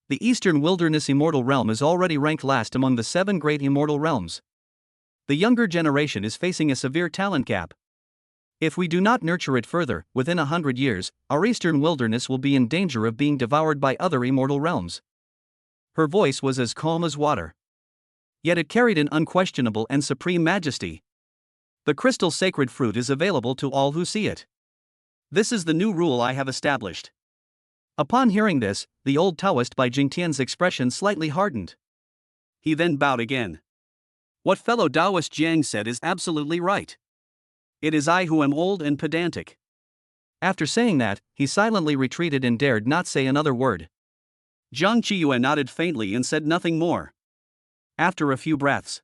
The Eastern Wilderness Immortal Realm is already ranked last among the 7 great immortal realms. The younger generation is facing a severe talent gap. If we do not nurture it further, within 100 years, our Eastern Wilderness will be in danger of being devoured by other immortal realms. Her voice was as calm as water. Yet it carried an unquestionable and supreme majesty. The crystal sacred fruit is available to all who see it. This is the new rule I have established. Upon hearing this, the old Taoist Bai Jingtian's expression slightly hardened. He then bowed again. What fellow Taoist Jiang said is absolutely right. It is I who am old and pedantic. After saying that, he silently retreated and dared not say another word. Zhang Qiyue nodded faintly and said nothing more. After a few breaths,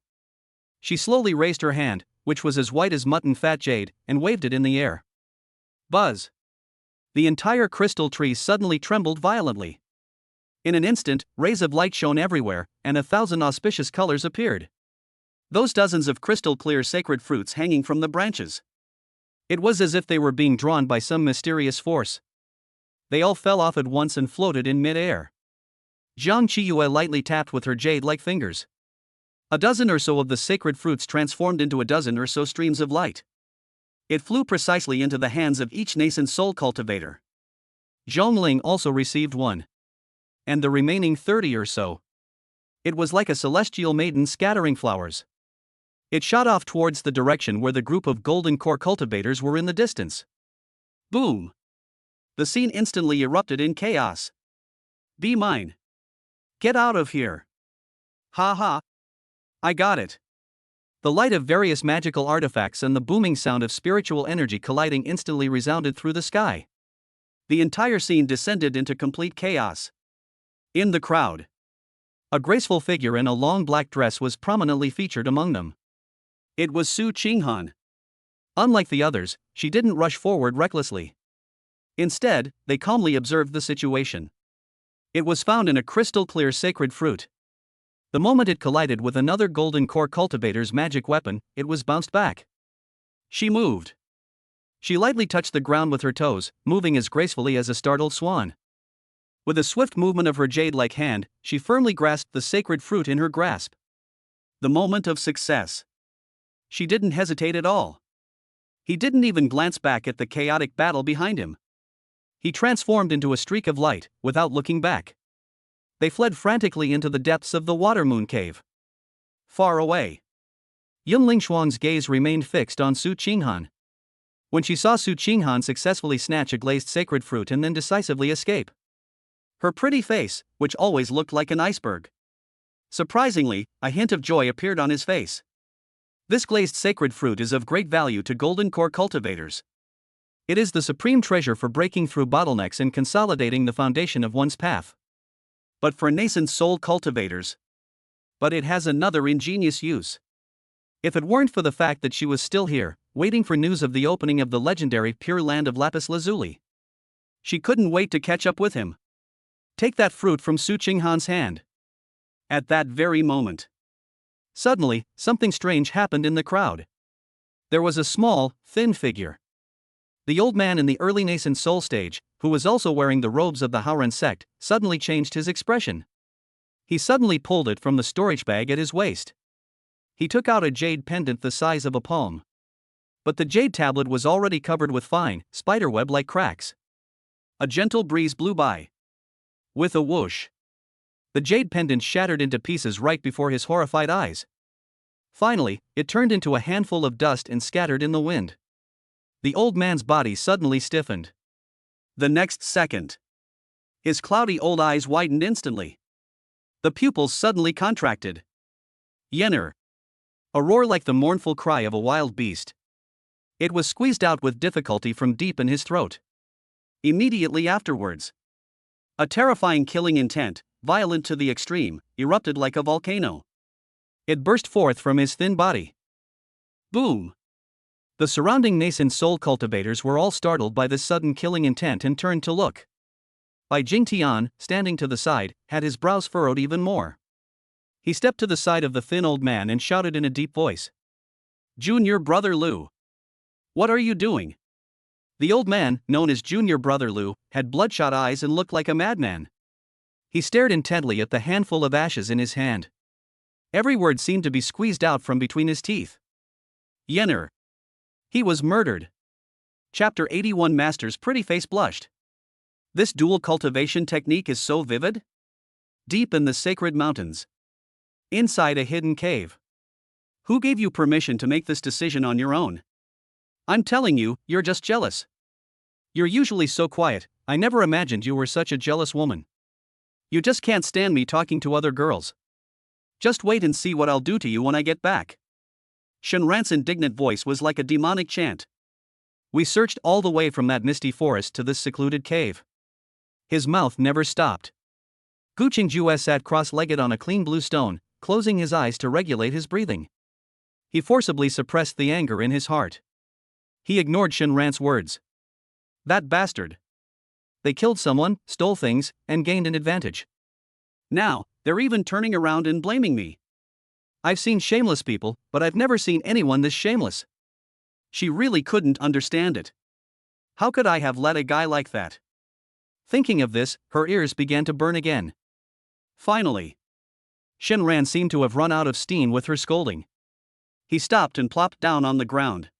she slowly raised her hand, which was as white as mutton fat jade, and waved it in the air. Buzz! The entire crystal tree suddenly trembled violently. In an instant, rays of light shone everywhere, and 1,000 auspicious colors appeared. Those dozens of crystal clear sacred fruits hanging from the branches. It was as if they were being drawn by some mysterious force. They all fell off at once and floated in mid-air. Zhang Qiyue lightly tapped with her jade-like fingers. A dozen or so of the sacred fruits transformed into a dozen or so streams of light. It flew precisely into the hands of each nascent soul cultivator. Zhongling also received one. And the remaining 30 or so. It was like a celestial maiden scattering flowers. It shot off towards the direction where the group of golden core cultivators were in the distance. Boom! The scene instantly erupted in chaos. Be mine. Get out of here. Ha ha. I got it. The light of various magical artifacts and the booming sound of spiritual energy colliding instantly resounded through the sky. The entire scene descended into complete chaos. In the crowd, a graceful figure in a long black dress was prominently featured among them. It was Su Qinghan. Unlike the others, she didn't rush forward recklessly. Instead, they calmly observed the situation. It was found in a crystal clear sacred fruit. The moment it collided with another golden core cultivator's magic weapon, it was bounced back. She moved. She lightly touched the ground with her toes, moving as gracefully as a startled swan. With a swift movement of her jade-like hand, she firmly grasped the sacred fruit in her grasp. The moment of success. She didn't hesitate at all. He didn't even glance back at the chaotic battle behind him. He transformed into a streak of light, without looking back. They fled frantically into the depths of the water moon cave. Far away, Yun Lingshuang's gaze remained fixed on Su Qinghan. When she saw Su Qinghan successfully snatch a glazed sacred fruit and then decisively escape, her pretty face, which always looked like an iceberg. Surprisingly, a hint of joy appeared on his face. This glazed sacred fruit is of great value to golden core cultivators. It is the supreme treasure for breaking through bottlenecks and consolidating the foundation of one's path. But for nascent soul cultivators. But it has another ingenious use. If it weren't for the fact that she was still here, waiting for news of the opening of the legendary Pure Land of Lapis Lazuli, she couldn't wait to catch up with him. Take that fruit from Su Qinghan's hand. At that very moment, suddenly, something strange happened in the crowd. There was a small, thin figure. The old man in the early nascent soul stage, who was also wearing the robes of the Haoren sect, suddenly changed his expression. He suddenly pulled it from the storage bag at his waist. He took out a jade pendant the size of a palm. But the jade tablet was already covered with fine, spiderweb-like cracks. A gentle breeze blew by. With a whoosh, the jade pendant shattered into pieces right before his horrified eyes. Finally, it turned into a handful of dust and scattered in the wind. The old man's body suddenly stiffened. The next second, his cloudy old eyes widened instantly. The pupils suddenly contracted. Yenner. A roar like the mournful cry of a wild beast. It was squeezed out with difficulty from deep in his throat. Immediately afterwards, a terrifying killing intent, violent to the extreme, erupted like a volcano. It burst forth from his thin body. Boom! The surrounding nascent soul cultivators were all startled by this sudden killing intent and turned to look. Bai Jingtian, standing to the side, had his brows furrowed even more. He stepped to the side of the thin old man and shouted in a deep voice. Junior Brother Liu! What are you doing? The old man, known as Junior Brother Liu, had bloodshot eyes and looked like a madman. He stared intently at the handful of ashes in his hand. Every word seemed to be squeezed out from between his teeth. Yenner. He was murdered. Chapter 81. Master's pretty face blushed. This dual cultivation technique is so vivid? Deep in the sacred mountains. Inside a hidden cave. Who gave you permission to make this decision on your own? I'm telling you, you're just jealous. You're usually so quiet, I never imagined you were such a jealous woman. You just can't stand me talking to other girls. Just wait and see what I'll do to you when I get back. Shenran's indignant voice was like a demonic chant. We searched all the way from that misty forest to this secluded cave. His mouth never stopped. Gu Qingjue sat cross-legged on a clean blue stone, closing his eyes to regulate his breathing. He forcibly suppressed the anger in his heart. He ignored Shenran's words. That bastard. They killed someone, stole things, and gained an advantage. Now, they're even turning around and blaming me. I've seen shameless people, but I've never seen anyone this shameless. She really couldn't understand it. How could I have let a guy like that? Thinking of this, her ears began to burn again. Finally. Shenran seemed to have run out of steam with her scolding. He stopped and plopped down on the ground.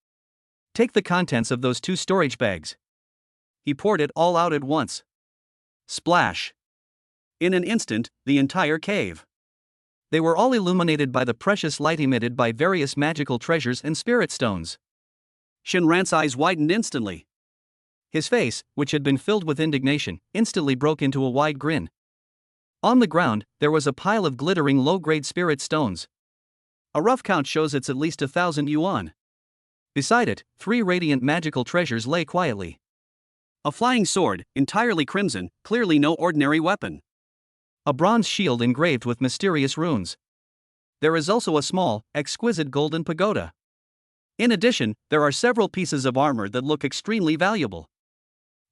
Take the contents of those 2 storage bags. He poured it all out at once. Splash. In an instant, the entire cave. They were all illuminated by the precious light emitted by various magical treasures and spirit stones. Shenran's eyes widened instantly. His face, which had been filled with indignation, instantly broke into a wide grin. On the ground, there was a pile of glittering low-grade spirit stones. A rough count shows it's at least 1,000 yuan. Beside it, 3 radiant magical treasures lay quietly. A flying sword, entirely crimson, clearly no ordinary weapon. A bronze shield engraved with mysterious runes. There is also a small, exquisite golden pagoda. In addition, there are several pieces of armor that look extremely valuable.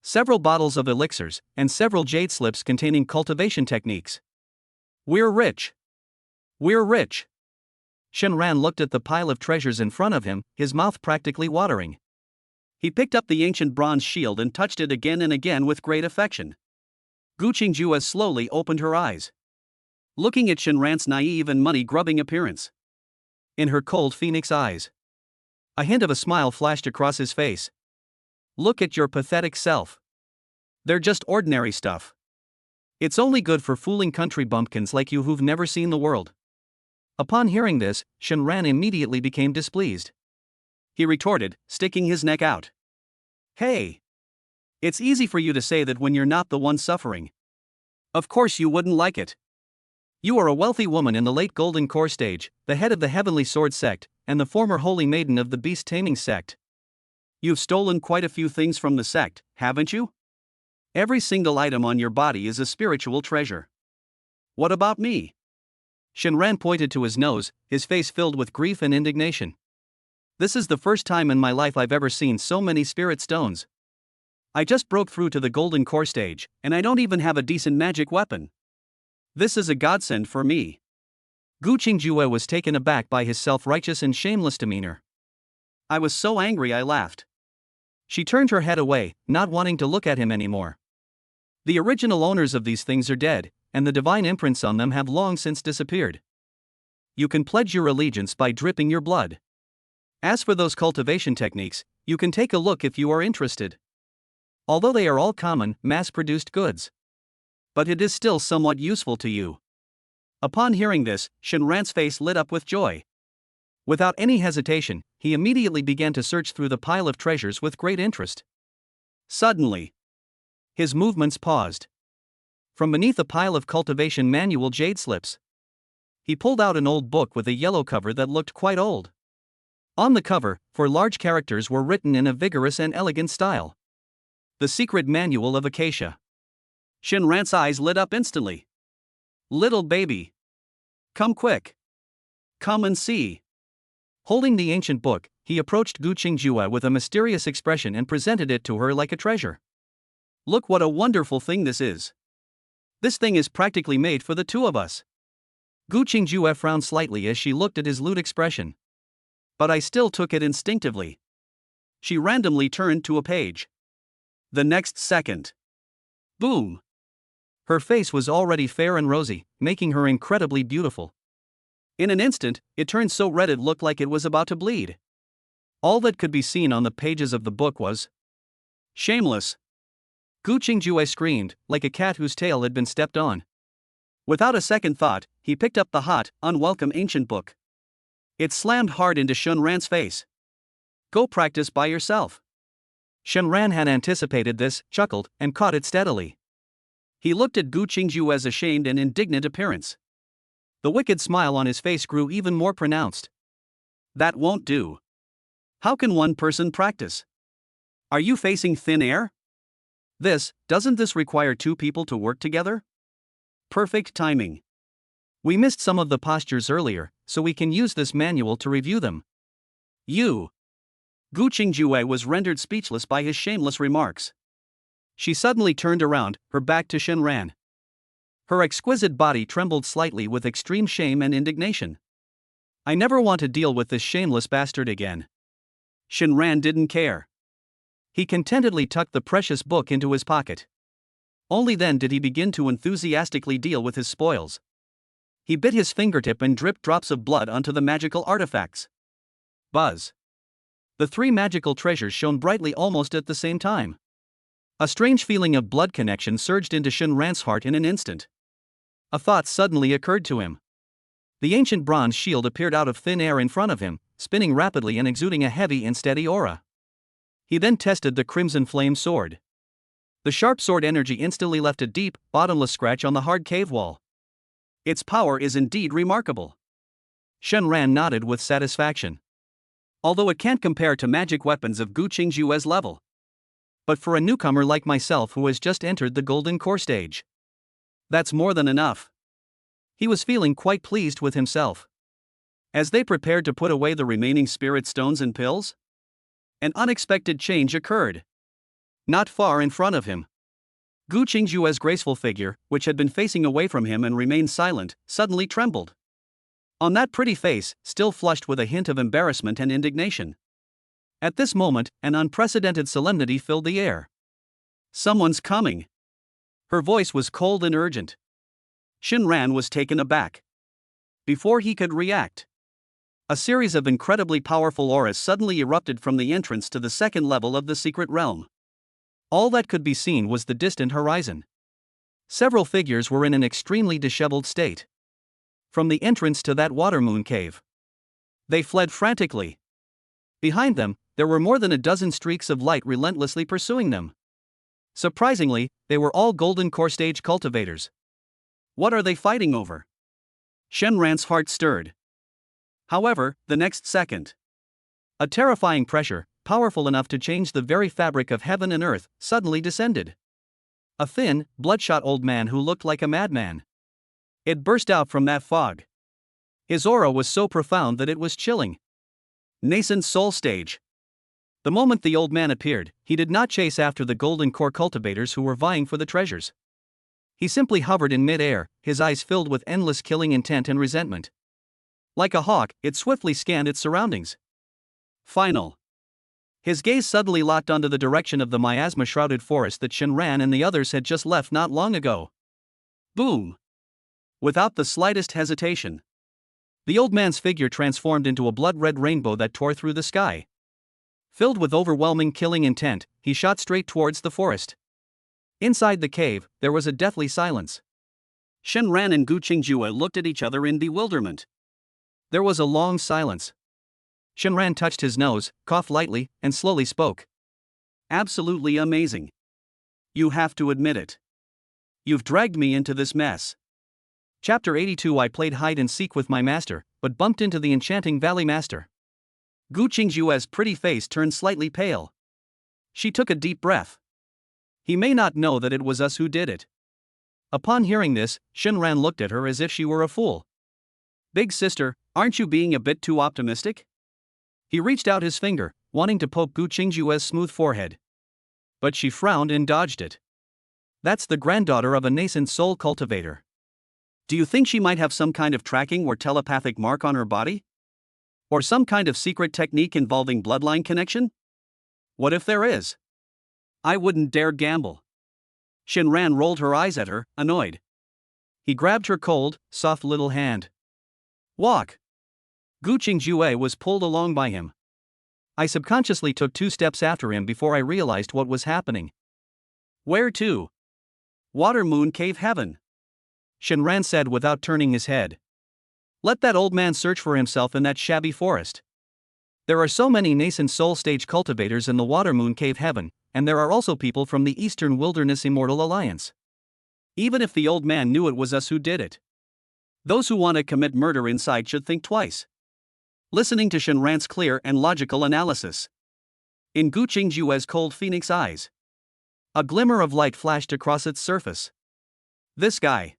Several bottles of elixirs, and several jade slips containing cultivation techniques. We're rich. We're rich. Shenran looked at the pile of treasures in front of him, his mouth practically watering. He picked up the ancient bronze shield and touched it again and again with great affection. Gu Qingjue slowly opened her eyes, looking at Shenran's naive and money-grubbing appearance. In her cold phoenix eyes, a hint of a smile flashed across his face. Look at your pathetic self. They're just ordinary stuff. It's only good for fooling country bumpkins like you who've never seen the world. Upon hearing this, Shenran immediately became displeased. He retorted, sticking his neck out. Hey! It's easy for you to say that when you're not the one suffering. Of course you wouldn't like it. You are a wealthy woman in the late Golden Core stage, the head of the Heavenly Sword sect, and the former holy maiden of the Beast Taming sect. You've stolen quite a few things from the sect, haven't you? Every single item on your body is a spiritual treasure. What about me? Shenran pointed to his nose, his face filled with grief and indignation. This is the first time in my life I've ever seen so many spirit stones. I just broke through to the Golden Core stage, and I don't even have a decent magic weapon. This is a godsend for me. Gu Qingjue was taken aback by his self-righteous and shameless demeanor. I was so angry I laughed. She turned her head away, not wanting to look at him anymore. The original owners of these things are dead, and the divine imprints on them have long since disappeared. You can pledge your allegiance by dripping your blood. As for those cultivation techniques, you can take a look if you are interested. Although they are all common, mass-produced goods. But it is still somewhat useful to you. Upon hearing this, Shenran's face lit up with joy. Without any hesitation, he immediately began to search through the pile of treasures with great interest. Suddenly, his movements paused. From beneath a pile of cultivation manual jade slips, he pulled out an old book with a yellow cover that looked quite old. On the cover, 4 large characters were written in a vigorous and elegant style. The Secret Manual of Acacia. Shenran's eyes lit up instantly. Little baby. Come quick. Come and see. Holding the ancient book, he approached Gu Qingjue with a mysterious expression and presented it to her like a treasure. Look what a wonderful thing this is. This thing is practically made for the two of us. Gu Qingjue frowned slightly as she looked at his lewd expression. But I still took it instinctively. She randomly turned to a page. The next second. Boom! Her face was already fair and rosy, making her incredibly beautiful. In an instant, it turned so red it looked like it was about to bleed. All that could be seen on the pages of the book was shameless. Gu Qingjue screamed, like a cat whose tail had been stepped on. Without a second thought, he picked up the hot, unwelcome ancient book. It slammed hard into Shunran's face. Go practice by yourself. Shunran had anticipated this, chuckled, and caught it steadily. He looked at Gu Qingjue's ashamed and indignant appearance. The wicked smile on his face grew even more pronounced. That won't do. How can one person practice? Are you facing thin air? Doesn't this require two people to work together? Perfect timing. We missed some of the postures earlier, so we can use this manual to review them. You. Gu Qingjue was rendered speechless by his shameless remarks. She suddenly turned around, her back to Shunran. Her exquisite body trembled slightly with extreme shame and indignation. I never want to deal with this shameless bastard again. Shunran didn't care. He contentedly tucked the precious book into his pocket. Only then did he begin to enthusiastically deal with his spoils. He bit his fingertip and dripped drops of blood onto the magical artifacts. Buzz. The three magical treasures shone brightly almost at the same time. A strange feeling of blood connection surged into Shunran's heart in an instant. A thought suddenly occurred to him. The ancient bronze shield appeared out of thin air in front of him, spinning rapidly and exuding a heavy and steady aura. He then tested the crimson flame sword. The sharp sword energy instantly left a deep, bottomless scratch on the hard cave wall. Its power is indeed remarkable. Shunran nodded with satisfaction. Although it can't compare to magic weapons of Gu Qingjue's level. But for a newcomer like myself who has just entered the golden core stage, that's more than enough. He was feeling quite pleased with himself. As they prepared to put away the remaining spirit stones and pills, an unexpected change occurred. Not far in front of him, Gu Qingjue's graceful figure, which had been facing away from him and remained silent, suddenly trembled. On that pretty face, still flushed with a hint of embarrassment and indignation. At this moment, an unprecedented solemnity filled the air. Someone's coming. Her voice was cold and urgent. Shunran was taken aback. Before he could react, a series of incredibly powerful auras suddenly erupted from the entrance to the second level of the secret realm. All that could be seen was the distant horizon. Several figures were in an extremely disheveled state. From the entrance to that water moon cave, they fled frantically. Behind them, there were more than a dozen streaks of light relentlessly pursuing them. Surprisingly, they were all golden core stage cultivators. What are they fighting over? Shunran's heart stirred. However, the next second, a terrifying pressure, powerful enough to change the very fabric of heaven and earth, suddenly descended. A thin, bloodshot old man who looked like a madman. It burst out from that fog. His aura was so profound that it was chilling. Nascent soul stage. The moment the old man appeared, he did not chase after the golden core cultivators who were vying for the treasures. He simply hovered in mid-air, his eyes filled with endless killing intent and resentment. Like a hawk, it swiftly scanned its surroundings. Final. His gaze suddenly locked onto the direction of the miasma-shrouded forest that Shunran and the others had just left not long ago. Boom! Without the slightest hesitation, the old man's figure transformed into a blood-red rainbow that tore through the sky. Filled with overwhelming killing intent, he shot straight towards the forest. Inside the cave, there was a deathly silence. Shunran and Gu Qingjue looked at each other in bewilderment. There was a long silence. Shunran touched his nose, coughed lightly, and slowly spoke. Absolutely amazing. You have to admit it. You've dragged me into this mess. Chapter 82. I played hide and seek with my master, but bumped into the enchanting valley master. Gu Qingjue's pretty face turned slightly pale. She took a deep breath. He may not know that it was us who did it. Upon hearing this, Shinran looked at her as if she were a fool. Big sister, aren't you being a bit too optimistic? He reached out his finger, wanting to poke Gu Qingjue's smooth forehead. But she frowned and dodged it. That's the granddaughter of a nascent soul cultivator. Do you think she might have some kind of tracking or telepathic mark on her body? Or some kind of secret technique involving bloodline connection? What if there is? I wouldn't dare gamble. Shinran rolled her eyes at her, annoyed. He grabbed her cold, soft little hand. Walk. Gu Qingjue was pulled along by him. I subconsciously took 2 steps after him before I realized what was happening. Where to? Water Moon Cave Heaven. Shinran said without turning his head. Let that old man search for himself in that shabby forest. There are so many nascent soul stage cultivators in the Water Moon Cave Heaven, and there are also people from the Eastern Wilderness Immortal Alliance. Even if the old man knew it was us who did it, those who want to commit murder inside should think twice. Listening to Shinran's clear and logical analysis. In Gu Qingjue's cold phoenix eyes, a glimmer of light flashed across its surface. This guy.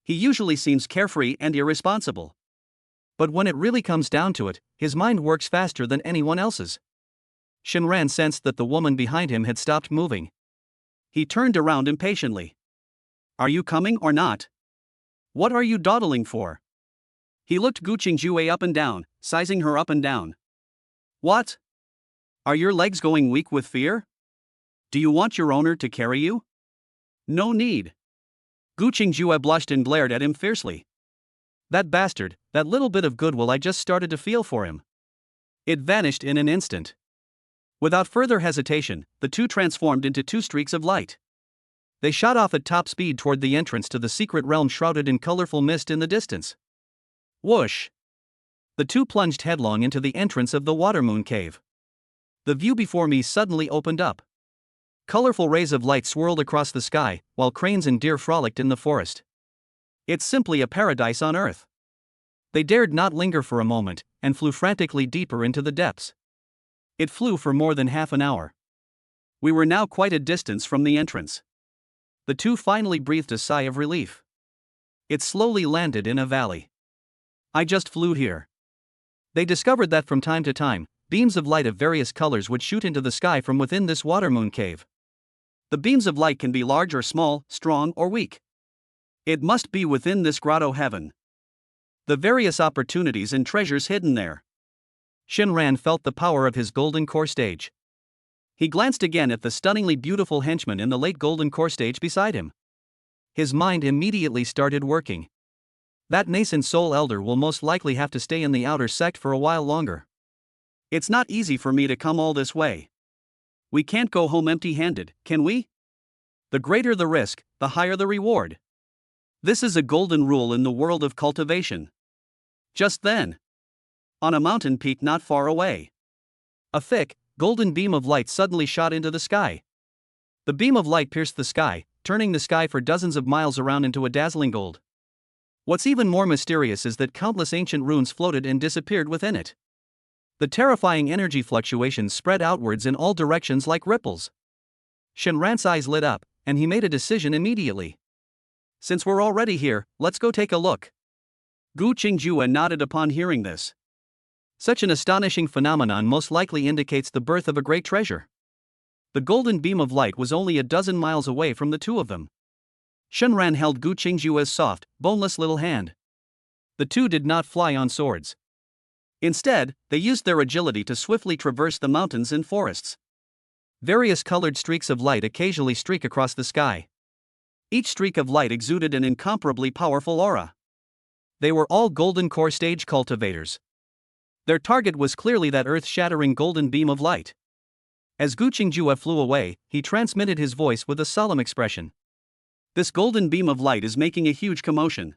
He usually seems carefree and irresponsible. But when it really comes down to it, his mind works faster than anyone else's. Shinran sensed that the woman behind him had stopped moving. He turned around impatiently. Are you coming or not? What are you dawdling for? He looked Gu Qingjue up and down, sizing her up and down. What? Are your legs going weak with fear? Do you want your owner to carry you? No need. Gu Qingjue blushed and glared at him fiercely. That bastard, that little bit of goodwill I just started to feel for him. It vanished in an instant. Without further hesitation, the two transformed into 2 streaks of light. They shot off at top speed toward the entrance to the secret realm shrouded in colorful mist in the distance. Whoosh! The 2 plunged headlong into the entrance of the Water Moon Cave. The view before me suddenly opened up. Colorful rays of light swirled across the sky, while cranes and deer frolicked in the forest. It's simply a paradise on Earth. They dared not linger for a moment, and flew frantically deeper into the depths. It flew for more than half an hour. We were now quite a distance from the entrance. The 2 finally breathed a sigh of relief. It slowly landed in a valley. I just flew here. They discovered that from time to time, beams of light of various colors would shoot into the sky from within this Water Moon Cave. The beams of light can be large or small, strong or weak. It must be within this grotto heaven. The various opportunities and treasures hidden there. Shinran felt the power of his golden core stage. He glanced again at the stunningly beautiful henchman in the late golden core stage beside him. His mind immediately started working. That nascent soul elder will most likely have to stay in the outer sect for a while longer. It's not easy for me to come all this way. We can't go home empty-handed, can we? The greater the risk, the higher the reward. This is a golden rule in the world of cultivation. Just then, on a mountain peak not far away, a thick, golden beam of light suddenly shot into the sky. The beam of light pierced the sky, turning the sky for dozens of miles around into a dazzling gold. What's even more mysterious is that countless ancient runes floated and disappeared within it. The terrifying energy fluctuations spread outwards in all directions like ripples. Shinran's eyes lit up, and he made a decision immediately. Since we're already here, let's go take a look. Gu Qingjue nodded upon hearing this. Such an astonishing phenomenon most likely indicates the birth of a great treasure. The golden beam of light was only a dozen miles away from the 2 of them. Shinran held Gu Qingjue's soft, boneless little hand. The 2 did not fly on swords. Instead, they used their agility to swiftly traverse the mountains and forests. Various colored streaks of light occasionally streak across the sky. Each streak of light exuded an incomparably powerful aura. They were all golden core stage cultivators. Their target was clearly that earth-shattering golden beam of light. As Gu Qingjue flew away, he transmitted his voice with a solemn expression. This golden beam of light is making a huge commotion.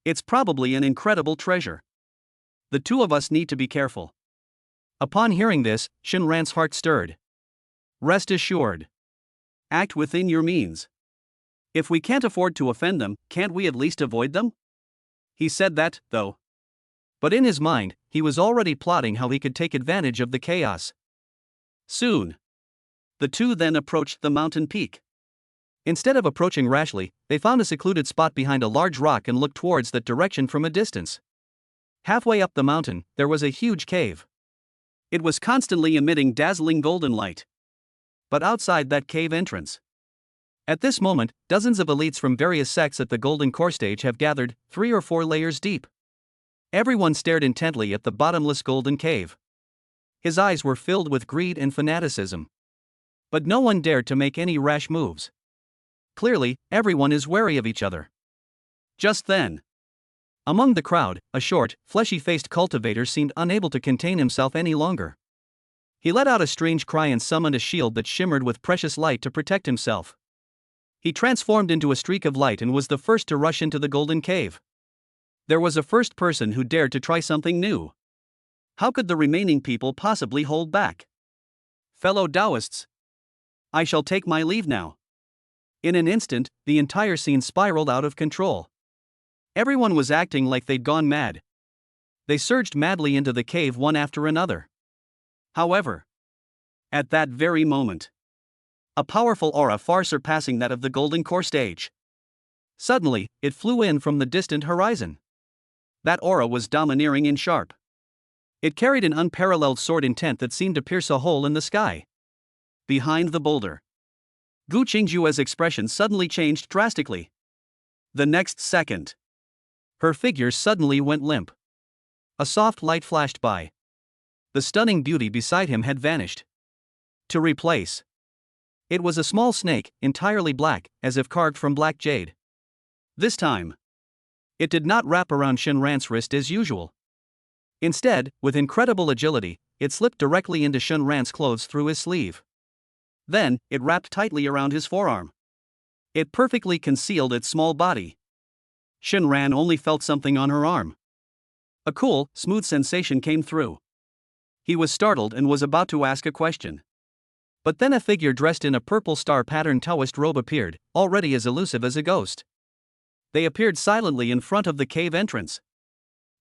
It's probably an incredible treasure. The 2 of us need to be careful. Upon hearing this, Shinran's heart stirred. Rest assured. Act within your means. If we can't afford to offend them, can't we at least avoid them? He said that, though. But in his mind, he was already plotting how he could take advantage of the chaos. Soon, the 2 then approached the mountain peak. Instead of approaching rashly, they found a secluded spot behind a large rock and looked towards that direction from a distance. Halfway up the mountain, there was a huge cave. It was constantly emitting dazzling golden light. But outside that cave entrance, at this moment, dozens of elites from various sects at the Golden Core stage have gathered, 3 or 4 layers deep. Everyone stared intently at the bottomless golden cave. His eyes were filled with greed and fanaticism. But no one dared to make any rash moves. Clearly, everyone is wary of each other. Just then, among the crowd, a short, fleshy-faced cultivator seemed unable to contain himself any longer. He let out a strange cry and summoned a shield that shimmered with precious light to protect himself. He transformed into a streak of light and was the first to rush into the golden cave. There was a first person who dared to try something new. How could the remaining people possibly hold back? Fellow Taoists, I shall take my leave now. In an instant, the entire scene spiraled out of control. Everyone was acting like they'd gone mad. They surged madly into the cave one after another. However, at that very moment, a powerful aura far surpassing that of the Golden Core stage. Suddenly, it flew in from the distant horizon. That aura was domineering and sharp. It carried an unparalleled sword intent that seemed to pierce a hole in the sky. Behind the boulder, Gu Qingjue's expression suddenly changed drastically. The next second, her figure suddenly went limp. A soft light flashed by. The stunning beauty beside him had vanished. To replace, it was a small snake, entirely black, as if carved from black jade. This time, it did not wrap around Shenran's wrist as usual. Instead, with incredible agility, it slipped directly into Shenran's clothes through his sleeve. Then, it wrapped tightly around his forearm. It perfectly concealed its small body. Shenran only felt something on her arm. A cool, smooth sensation came through. He was startled and was about to ask a question. But then a figure dressed in a purple star-patterned Taoist robe appeared, already as elusive as a ghost. They appeared silently in front of the cave entrance.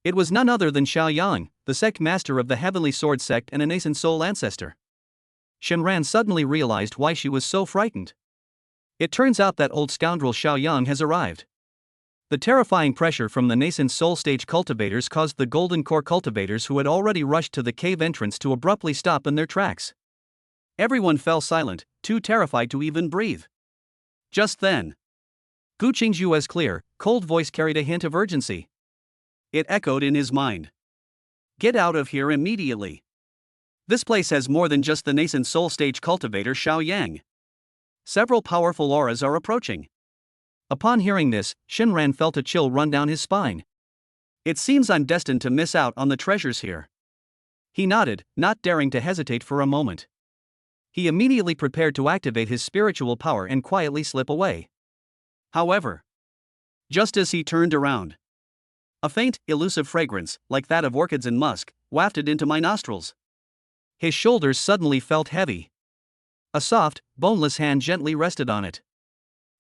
It was none other than Xiaoyang, the sect master of the Heavenly Sword sect and a nascent soul ancestor. Shenran suddenly realized why she was so frightened. It turns out that old scoundrel Xiaoyang has arrived. The terrifying pressure from the nascent soul stage cultivators caused the Golden Core cultivators who had already rushed to the cave entrance to abruptly stop in their tracks. Everyone fell silent, too terrified to even breathe. Just then, Gu Qingjue's clear, cold voice carried a hint of urgency. It echoed in his mind. Get out of here immediately. This place has more than just the nascent soul stage cultivator Xiaoyang. Several powerful auras are approaching. Upon hearing this, Shenran felt a chill run down his spine. It seems I'm destined to miss out on the treasures here. He nodded, not daring to hesitate for a moment. He immediately prepared to activate his spiritual power and quietly slip away. However, just as he turned around, a faint, elusive fragrance, like that of orchids and musk, wafted into my nostrils. His shoulders suddenly felt heavy. A soft, boneless hand gently rested on it.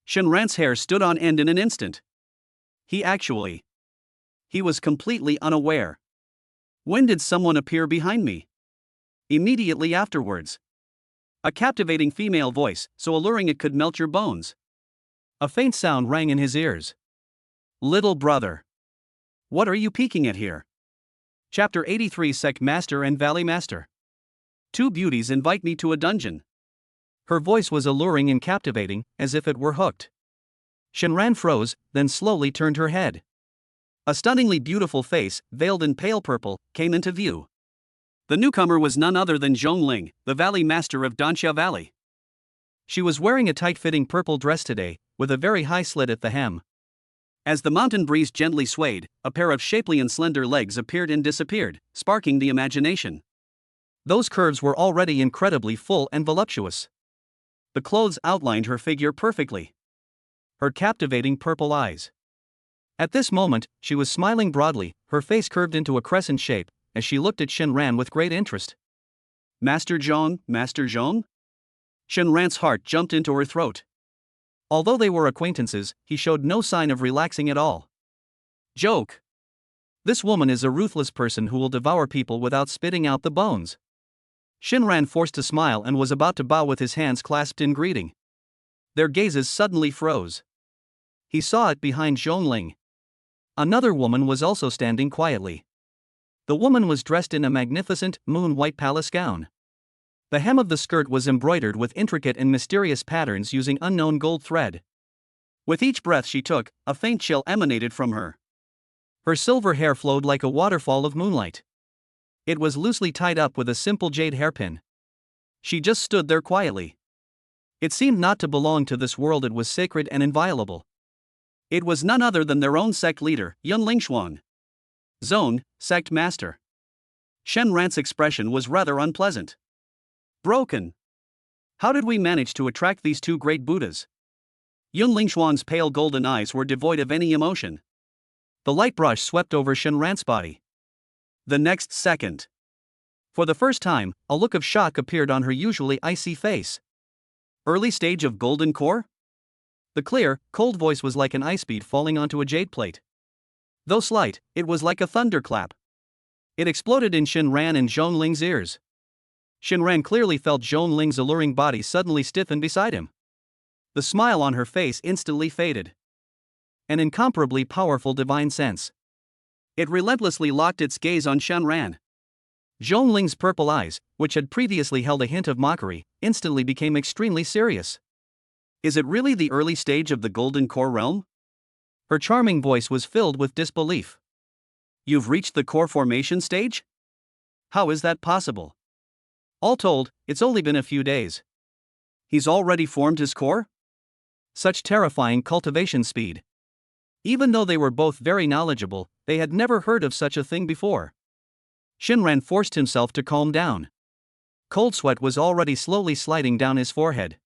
Shenran's hair stood on end in an instant. He was completely unaware. When did someone appear behind me? Immediately afterwards. A captivating female voice, so alluring it could melt your bones. A faint sound rang in his ears. Little brother. What are you peeking at here? Chapter 83 Sect Master and Valley Master. Two beauties invite me to a dungeon. Her voice was alluring and captivating, as if it were hooked. Shenran froze, then slowly turned her head. A stunningly beautiful face, veiled in pale purple, came into view. The newcomer was none other than Zhongling, the Valley Master of Danxia Valley. She was wearing a tight-fitting purple dress today, with a very high slit at the hem. As the mountain breeze gently swayed, a pair of shapely and slender legs appeared and disappeared, sparking the imagination. Those curves were already incredibly full and voluptuous. The clothes outlined her figure perfectly. Her captivating purple eyes. At this moment, she was smiling broadly, her face curved into a crescent shape, as she looked at Shenran with great interest. Master Zhong, Master Zhong? Shenran's heart jumped into her throat. Although they were acquaintances, he showed no sign of relaxing at all. Joke. This woman is a ruthless person who will devour people without spitting out the bones. Shenran forced a smile and was about to bow with his hands clasped in greeting. Their gazes suddenly froze. He saw it behind Zhongling. Another woman was also standing quietly. The woman was dressed in a magnificent, moon-white palace gown. The hem of the skirt was embroidered with intricate and mysterious patterns using unknown gold thread. With each breath she took, a faint chill emanated from her. Her silver hair flowed like a waterfall of moonlight. It was loosely tied up with a simple jade hairpin. She just stood there quietly. It seemed not to belong to this world, it was sacred and inviolable. It was none other than their own sect leader, Yun Lingshuang. Zone, sect master. Shen Ran's expression was rather unpleasant. Broken. How did we manage to attract these two great Buddhas? Yun Lingshuang's pale golden eyes were devoid of any emotion. The light brush swept over Shen Ran's body. The next second, for the first time, a look of shock appeared on her usually icy face. Early stage of golden core? The clear, cold voice was like an ice bead falling onto a jade plate. Though slight, it was like a thunderclap. It exploded in Shen Ran and Zhongling's ears. Shen Ran clearly felt Zhongling's alluring body suddenly stiffen beside him. The smile on her face instantly faded. An incomparably powerful divine sense. It relentlessly locked its gaze on Shen Ran. Zhongling's purple eyes, which had previously held a hint of mockery, instantly became extremely serious. Is it really the early stage of the Golden Core realm? Her charming voice was filled with disbelief. You've reached the core formation stage? How is that possible? All told, it's only been a few days. He's already formed his core? Such terrifying cultivation speed. Even though they were both very knowledgeable, they had never heard of such a thing before. Shinran forced himself to calm down. Cold sweat was already slowly sliding down his forehead.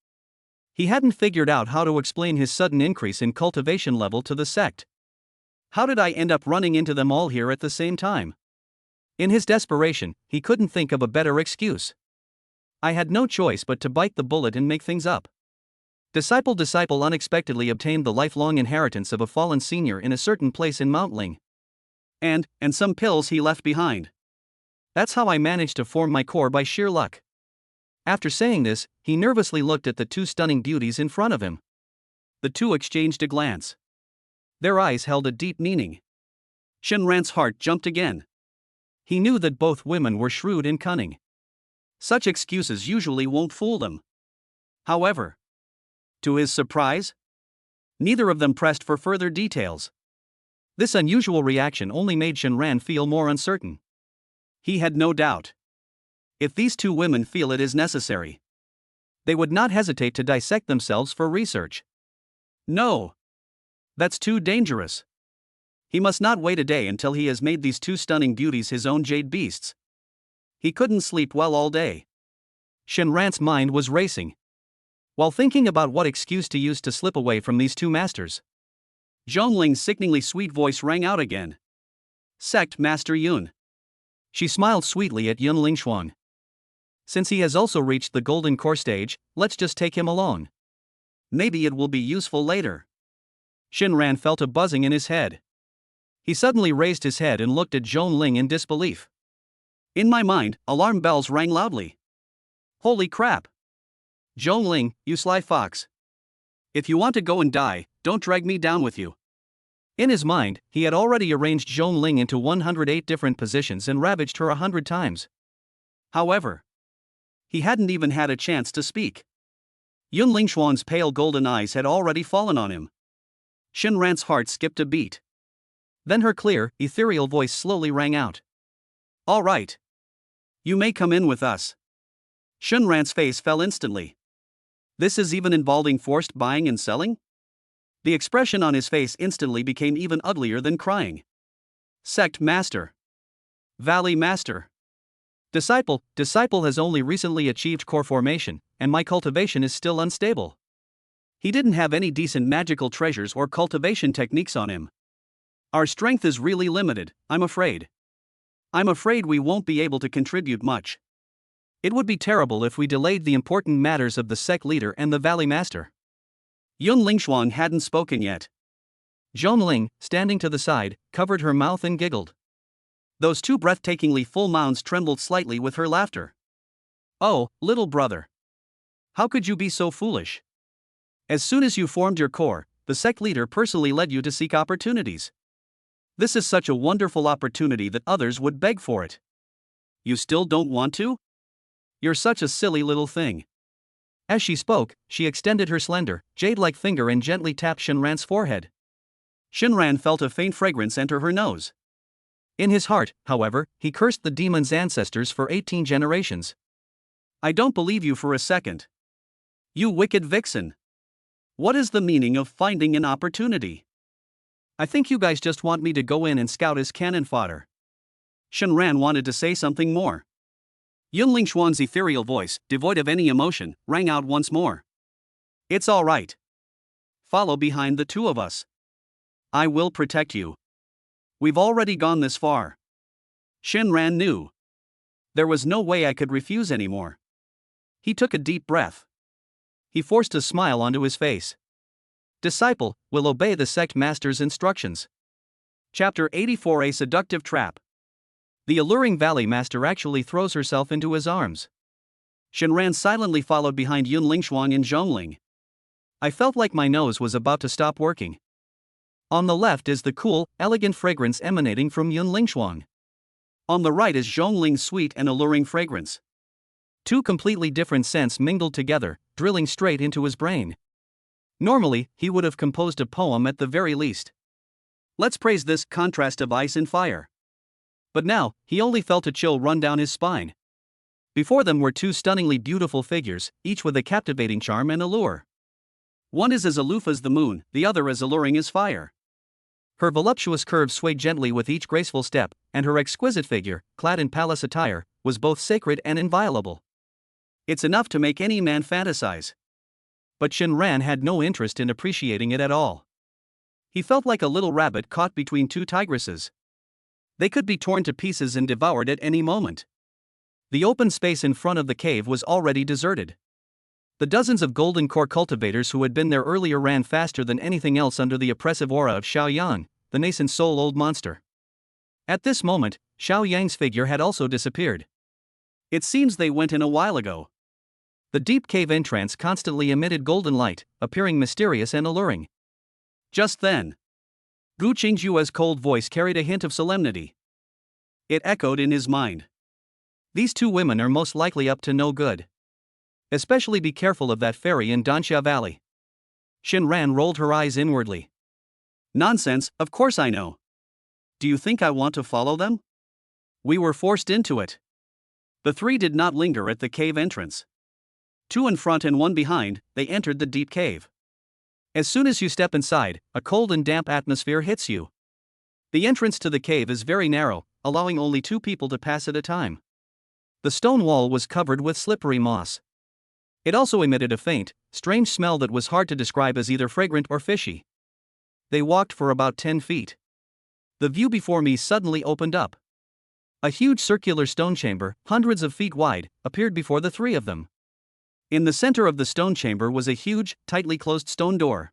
He hadn't figured out how to explain his sudden increase in cultivation level to the sect. How did I end up running into them all here at the same time? In his desperation, he couldn't think of a better excuse. I had no choice but to bite the bullet and make things up. Disciple unexpectedly obtained the lifelong inheritance of a fallen senior in a certain place in Mount Ling. And some pills he left behind. That's how I managed to form my core by sheer luck. After saying this, he nervously looked at the two stunning beauties in front of him. The two exchanged a glance. Their eyes held a deep meaning. Shinran's heart jumped again. He knew that both women were shrewd and cunning. Such excuses usually won't fool them. However, to his surprise, neither of them pressed for further details. This unusual reaction only made Shinran feel more uncertain. He had no doubt. If these two women feel it is necessary, they would not hesitate to dissect themselves for research. No. That's too dangerous. He must not wait a day until he has made these two stunning beauties his own jade beasts. He couldn't sleep well all day. Shinran's mind was racing. While thinking about what excuse to use to slip away from these two masters, Zhongling's sickeningly sweet voice rang out again. Sect Master Yun. She smiled sweetly at Yun Lingshuang. Since he has also reached the golden core stage, let's just take him along. Maybe it will be useful later. Shinran felt a buzzing in his head. He suddenly raised his head and looked at Zhongling in disbelief. In my mind, alarm bells rang loudly. Holy crap! Zhongling, you sly fox. If you want to go and die, don't drag me down with you. In his mind, he had already arranged Zhongling into 108 different positions and ravaged her 100 times. However, he hadn't even had a chance to speak. Yun Lingshuang's pale golden eyes had already fallen on him. Shinran's heart skipped a beat. Then her clear, ethereal voice slowly rang out. All right. You may come in with us. Shinran's face fell instantly. This is even involving forced buying and selling? The expression on his face instantly became even uglier than crying. Sect Master. Valley Master. Disciple has only recently achieved core formation, and my cultivation is still unstable. He didn't have any decent magical treasures or cultivation techniques on him. Our strength is really limited, I'm afraid. I'm afraid we won't be able to contribute much. It would be terrible if we delayed the important matters of the sect leader and the Valley Master. Yun Lingshuang hadn't spoken yet. Zhongling, standing to the side, covered her mouth and giggled. Those two breathtakingly full mouths trembled slightly with her laughter. Oh, little brother. How could you be so foolish? As soon as you formed your core, the sect leader personally led you to seek opportunities. This is such a wonderful opportunity that others would beg for it. You still don't want to? You're such a silly little thing. As she spoke, she extended her slender, jade-like finger and gently tapped Shinran's forehead. Shinran felt a faint fragrance enter her nose. In his heart, however, he cursed the demon's ancestors for 18 generations. I don't believe you for a second. You wicked vixen. What is the meaning of finding an opportunity? I think you guys just want me to go in and scout as cannon fodder. Shinran wanted to say something more. Yunling Xuan's ethereal voice, devoid of any emotion, rang out once more. It's all right. Follow behind the two of us. I will protect you. We've already gone this far. Shinran knew. There was no way I could refuse anymore. He took a deep breath. He forced a smile onto his face. Disciple will obey the sect master's instructions. Chapter 84: A Seductive Trap. The alluring valley master actually throws herself into his arms. Shinran silently followed behind Yunling Xuan and Zhongling. I felt like my nose was about to stop working. On the left is the cool, elegant fragrance emanating from Yunling Xuan. On the right is Zhongling's sweet and alluring fragrance. Two completely different scents mingled together, drilling straight into his brain. Normally, he would have composed a poem at the very least. Let's praise this contrast of ice and fire. But now, he only felt a chill run down his spine. Before them were two stunningly beautiful figures, each with a captivating charm and allure. One is as aloof as the moon, the other as alluring as fire. Her voluptuous curves swayed gently with each graceful step, and her exquisite figure, clad in palace attire, was both sacred and inviolable. It's enough to make any man fantasize. But Shinran had no interest in appreciating it at all. He felt like a little rabbit caught between two tigresses. They could be torn to pieces and devoured at any moment. The open space in front of the cave was already deserted. The dozens of golden core cultivators who had been there earlier ran faster than anything else under the oppressive aura of Xiaoyang, the nascent soul-old monster. At this moment, Xiaoyang's figure had also disappeared. It seems they went in a while ago. The deep cave entrance constantly emitted golden light, appearing mysterious and alluring. Just then, Gu Qingjua's cold voice carried a hint of solemnity. It echoed in his mind. These two women are most likely up to no good. Especially be careful of that fairy in Danxia Valley. Shinran rolled her eyes inwardly. Nonsense, of course I know. Do you think I want to follow them? We were forced into it. The three did not linger at the cave entrance. Two in front and one behind, they entered the deep cave. As soon as you step inside, a cold and damp atmosphere hits you. The entrance to the cave is very narrow, allowing only two people to pass at a time. The stone wall was covered with slippery moss. It also emitted a faint, strange smell that was hard to describe as either fragrant or fishy. They walked for about 10 feet. The view before me suddenly opened up. A huge circular stone chamber, hundreds of feet wide, appeared before the three of them. In the center of the stone chamber was a huge, tightly closed stone door.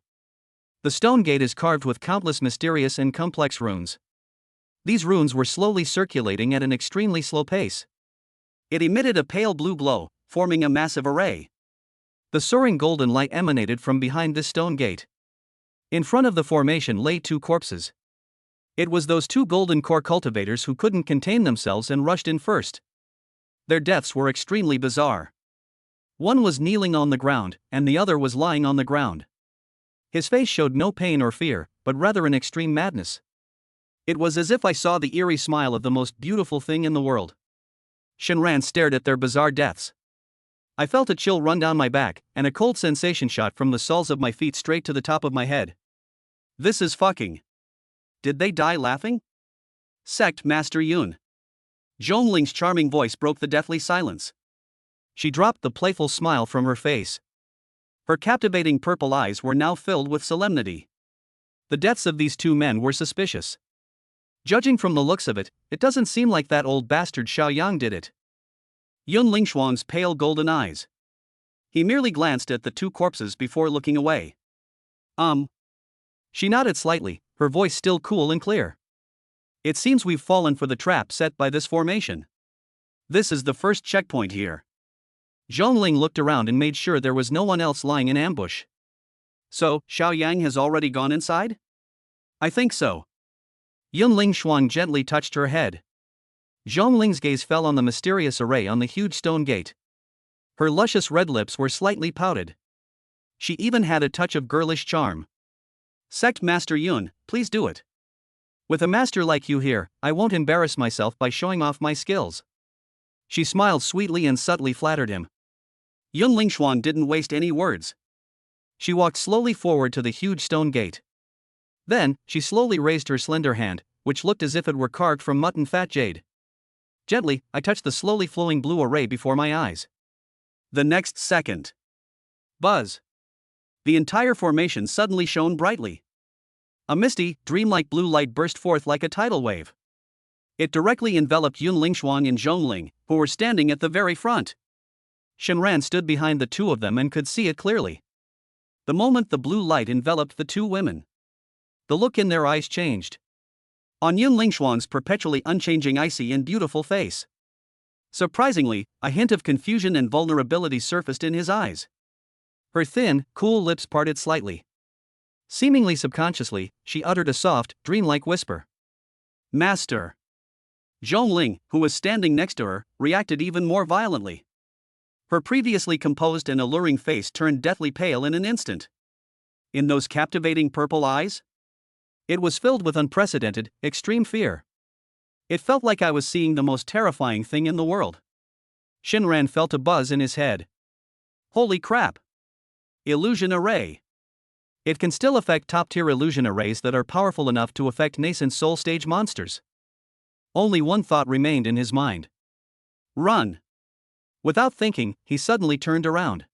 The stone gate is carved with countless mysterious and complex runes. These runes were slowly circulating at an extremely slow pace. It emitted a pale blue glow, forming a massive array. The soaring golden light emanated from behind this stone gate. In front of the formation lay two corpses. It was those two golden core cultivators who couldn't contain themselves and rushed in first. Their deaths were extremely bizarre. One was kneeling on the ground, and the other was lying on the ground. His face showed no pain or fear, but rather an extreme madness. It was as if I saw the eerie smile of the most beautiful thing in the world. Shinran stared at their bizarre deaths. I felt a chill run down my back, and a cold sensation shot from the soles of my feet straight to the top of my head. This is fucking. Did they die laughing? Sect Master Yun. Zhongling's charming voice broke the deathly silence. She dropped the playful smile from her face. Her captivating purple eyes were now filled with solemnity. The deaths of these two men were suspicious. Judging from the looks of it, it doesn't seem like that old bastard Xiaoyang did it. Yunling Xuan's pale golden eyes. He merely glanced at the two corpses before looking away. She nodded slightly, her voice still cool and clear. It seems we've fallen for the trap set by this formation. This is the first checkpoint here. Zhongling looked around and made sure there was no one else lying in ambush. So, Xiao Yang has already gone inside? I think so. Yunling Xuan gently touched her head. Zhongling's gaze fell on the mysterious array on the huge stone gate. Her luscious red lips were slightly pouted. She even had a touch of girlish charm. Sect Master Yun, please do it. With a master like you here, I won't embarrass myself by showing off my skills. She smiled sweetly and subtly flattered him. Yunling Xuan didn't waste any words. She walked slowly forward to the huge stone gate. Then, she slowly raised her slender hand, which looked as if it were carved from mutton fat jade. Gently, I touched the slowly flowing blue array before my eyes. The next second. Buzz. The entire formation suddenly shone brightly. A misty, dreamlike blue light burst forth like a tidal wave. It directly enveloped Yun Lingshuan and Zhongling, who were standing at the very front. Shenran stood behind the two of them and could see it clearly. The moment the blue light enveloped the two women, the look in their eyes changed. On Yun Lingshuan's perpetually unchanging icy and beautiful face, surprisingly, a hint of confusion and vulnerability surfaced in his eyes. Her thin, cool lips parted slightly. Seemingly subconsciously, she uttered a soft, dreamlike whisper. Master. Zhongling, who was standing next to her, reacted even more violently. Her previously composed and alluring face turned deathly pale in an instant. In those captivating purple eyes, it was filled with unprecedented, extreme fear. It felt like I was seeing the most terrifying thing in the world. Shinran felt a buzz in his head. Holy crap! Illusion Array. It can still affect top-tier illusion arrays that are powerful enough to affect nascent soul stage monsters. Only one thought remained in his mind. Run! Without thinking, he suddenly turned around.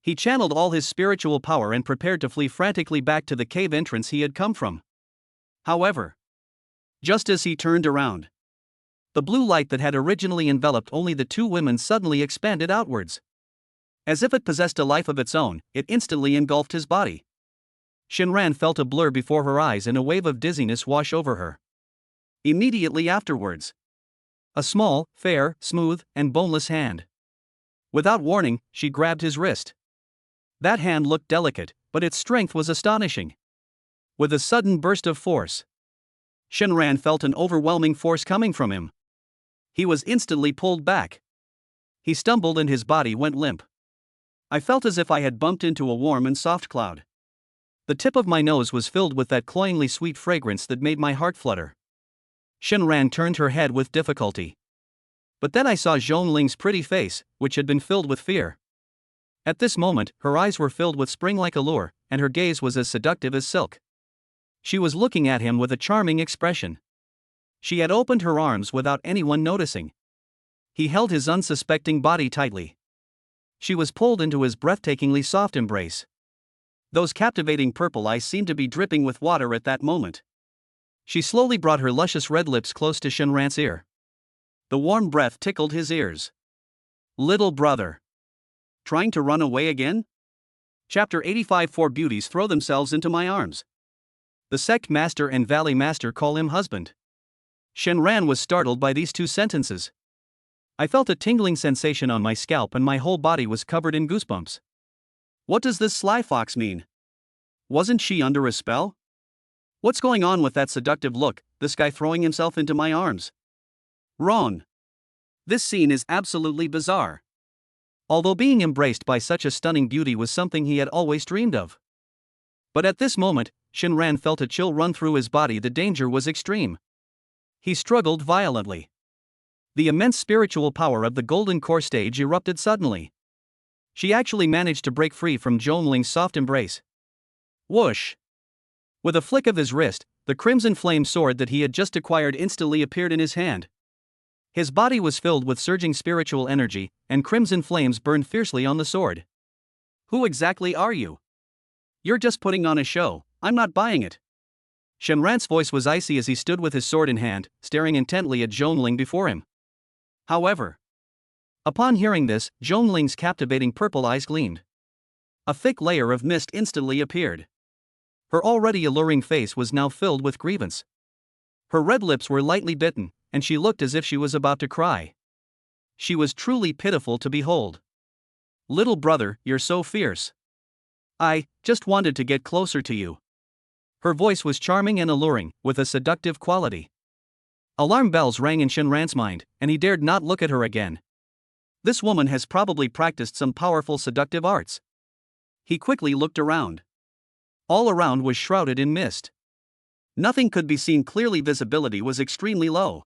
He channeled all his spiritual power and prepared to flee frantically back to the cave entrance he had come from. However, just as he turned around, the blue light that had originally enveloped only the two women suddenly expanded outwards. As if it possessed a life of its own, it instantly engulfed his body. Shinran felt a blur before her eyes and a wave of dizziness wash over her. Immediately afterwards, a small, fair, smooth, and boneless hand. Without warning, she grabbed his wrist. That hand looked delicate, but its strength was astonishing. With a sudden burst of force, Shinran felt an overwhelming force coming from him. He was instantly pulled back. He stumbled and his body went limp. I felt as if I had bumped into a warm and soft cloud. The tip of my nose was filled with that cloyingly sweet fragrance that made my heart flutter. Shinran turned her head with difficulty. But then I saw Zhongling's pretty face, which had been filled with fear. At this moment, her eyes were filled with spring-like allure, and her gaze was as seductive as silk. She was looking at him with a charming expression. She had opened her arms without anyone noticing. He held his unsuspecting body tightly. She was pulled into his breathtakingly soft embrace. Those captivating purple eyes seemed to be dripping with water at that moment. She slowly brought her luscious red lips close to Shinran's ear. The warm breath tickled his ears. Little brother. Trying to run away again? Chapter 85. Four beauties throw themselves into my arms. The sect master and valley master call him husband. Shinran was startled by these two sentences. I felt a tingling sensation on my scalp and my whole body was covered in goosebumps. What does this sly fox mean? Wasn't she under a spell? What's going on with that seductive look, this guy throwing himself into my arms? Wrong. This scene is absolutely bizarre. Although being embraced by such a stunning beauty was something he had always dreamed of. But at this moment, Shinran felt a chill run through his body. The danger was extreme. He struggled violently. The immense spiritual power of the Golden Core stage erupted suddenly. She actually managed to break free from Zhongling's soft embrace. Whoosh! With a flick of his wrist, the crimson flame sword that he had just acquired instantly appeared in his hand. His body was filled with surging spiritual energy, and crimson flames burned fiercely on the sword. Who exactly are you? You're just putting on a show, I'm not buying it. Shenran's voice was icy as he stood with his sword in hand, staring intently at Zhongling before him. However, upon hearing this, Zhongling's captivating purple eyes gleamed. A thick layer of mist instantly appeared. Her already alluring face was now filled with grievance. Her red lips were lightly bitten, and she looked as if she was about to cry. She was truly pitiful to behold. Little brother, you're so fierce. I just wanted to get closer to you. Her voice was charming and alluring, with a seductive quality. Alarm bells rang in Shinran's mind, and he dared not look at her again. This woman has probably practiced some powerful seductive arts. He quickly looked around. All around was shrouded in mist. Nothing could be seen clearly. Visibility was extremely low.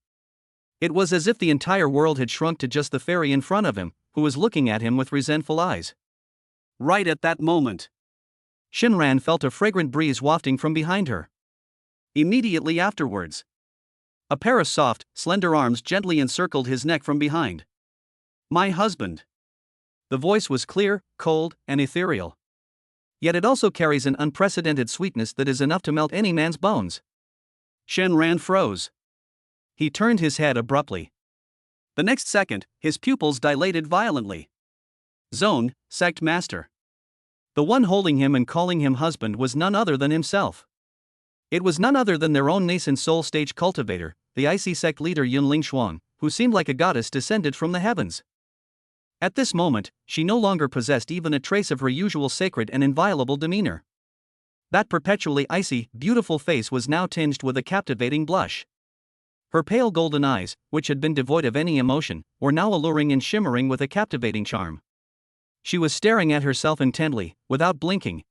It was as if the entire world had shrunk to just the fairy in front of him, who was looking at him with resentful eyes. Right at that moment, Shinran felt a fragrant breeze wafting from behind her. Immediately afterwards, a pair of soft, slender arms gently encircled his neck from behind. My husband. The voice was clear, cold, and ethereal. Yet it also carries an unprecedented sweetness that is enough to melt any man's bones. Shinran froze. He turned his head abruptly. The next second, his pupils dilated violently. Zone, sect master. The one holding him and calling him husband was none other than himself. It was none other than their own nascent soul stage cultivator, the icy sect leader Yunling Shuang, who seemed like a goddess descended from the heavens. At this moment, she no longer possessed even a trace of her usual sacred and inviolable demeanor. That perpetually icy, beautiful face was now tinged with a captivating blush. Her pale golden eyes, which had been devoid of any emotion, were now alluring and shimmering with a captivating charm. She was staring at herself intently, without blinking.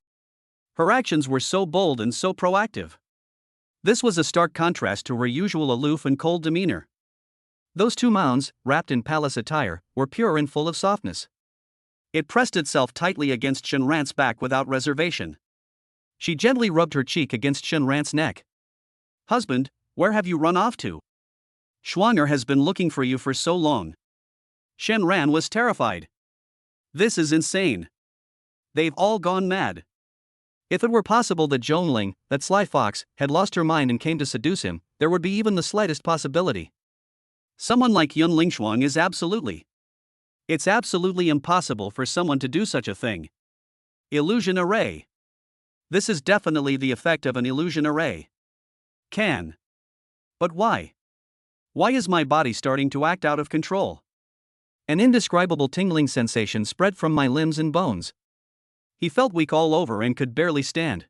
Her actions were so bold and so proactive. This was a stark contrast to her usual aloof and cold demeanor. Those two mounds, wrapped in palace attire, were pure and full of softness. It pressed itself tightly against Shinran's back without reservation. She gently rubbed her cheek against Shinran's neck. Husband, where have you run off to? Schwanger has been looking for you for so long. Shinran was terrified. This is insane. They've all gone mad. If it were possible that Zhongling, that sly fox, had lost her mind and came to seduce him, there would be even the slightest possibility. Someone like Yunling Shuang is absolutely. It's absolutely impossible for someone to do such a thing. Illusion array. This is definitely the effect of an illusion array. But why? Why is my body starting to act out of control? An indescribable tingling sensation spread from my limbs and bones. He felt weak all over and could barely stand.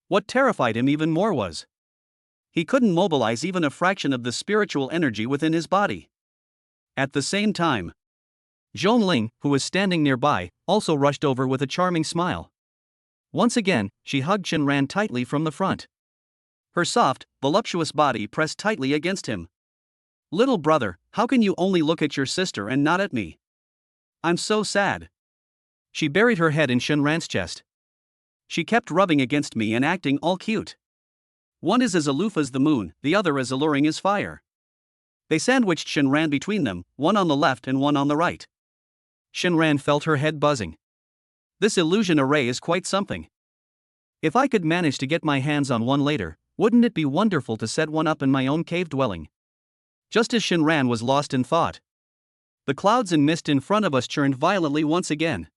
What terrified him even more was he couldn't mobilize even a fraction of the spiritual energy within his body. At the same time, Zhongling, who was standing nearby, also rushed over with a charming smile. Once again, she hugged Shinran tightly from the front. Her soft, voluptuous body pressed tightly against him. Little brother, how can you only look at your sister and not at me? I'm so sad. She buried her head in Shinran's chest. She kept rubbing against me and acting all cute. One is as aloof as the moon, the other as alluring as fire. They sandwiched Shinran between them, one on the left and one on the right. Shinran felt her head buzzing. This illusion array is quite something. If I could manage to get my hands on one later, wouldn't it be wonderful to set one up in my own cave dwelling? Just as Shinran was lost in thought, the clouds and mist in front of us churned violently once again.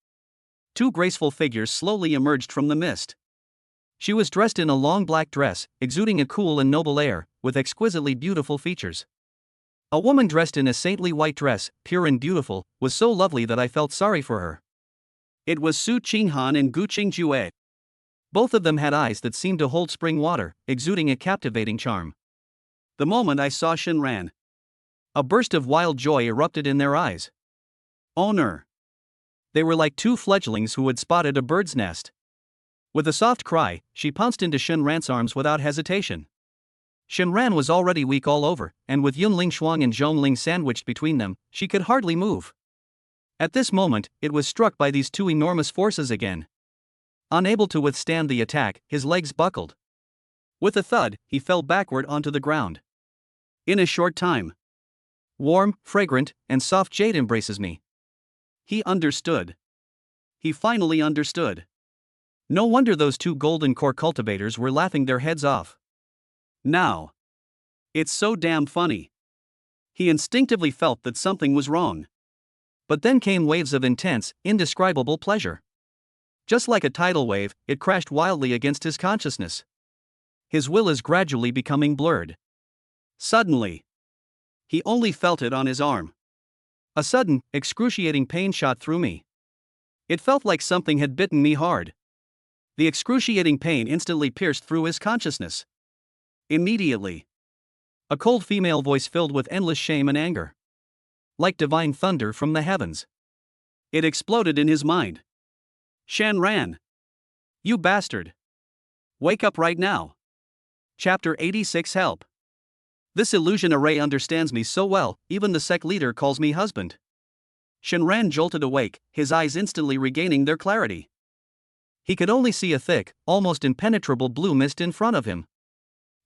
Two graceful figures slowly emerged from the mist. She was dressed in a long black dress, exuding a cool and noble air, with exquisitely beautiful features. A woman dressed in a saintly white dress, pure and beautiful, was so lovely that I felt sorry for her. It was Su Qinghan and Gu Qingjue. Both of them had eyes that seemed to hold spring water, exuding a captivating charm. The moment I saw Shinran, a burst of wild joy erupted in their eyes. Owner! They were like two fledglings who had spotted a bird's nest. With a soft cry, she pounced into Shinran's arms without hesitation. Shinran was already weak all over, and with Yunling Shuang and Zhongling sandwiched between them, she could hardly move. At this moment, it was struck by these two enormous forces again. Unable to withstand the attack, his legs buckled. With a thud, he fell backward onto the ground. In a short time, warm, fragrant, and soft jade embraces me. He understood. He finally understood. No wonder those two golden core cultivators were laughing their heads off. Now, it's so damn funny. He instinctively felt that something was wrong. But then came waves of intense, indescribable pleasure. Just like a tidal wave, it crashed wildly against his consciousness. His will is gradually becoming blurred. Suddenly, he only felt it on his arm. A sudden, excruciating pain shot through me. It felt like something had bitten me hard. The excruciating pain instantly pierced through his consciousness. Immediately, a cold female voice filled with endless shame and anger. Like divine thunder from the heavens, it exploded in his mind. Shen Ran! You bastard! Wake up right now! Chapter 86 Help! This illusion array understands me so well, even the sect leader calls me husband. Shenran jolted awake, his eyes instantly regaining their clarity. He could only see a thick, almost impenetrable blue mist in front of him.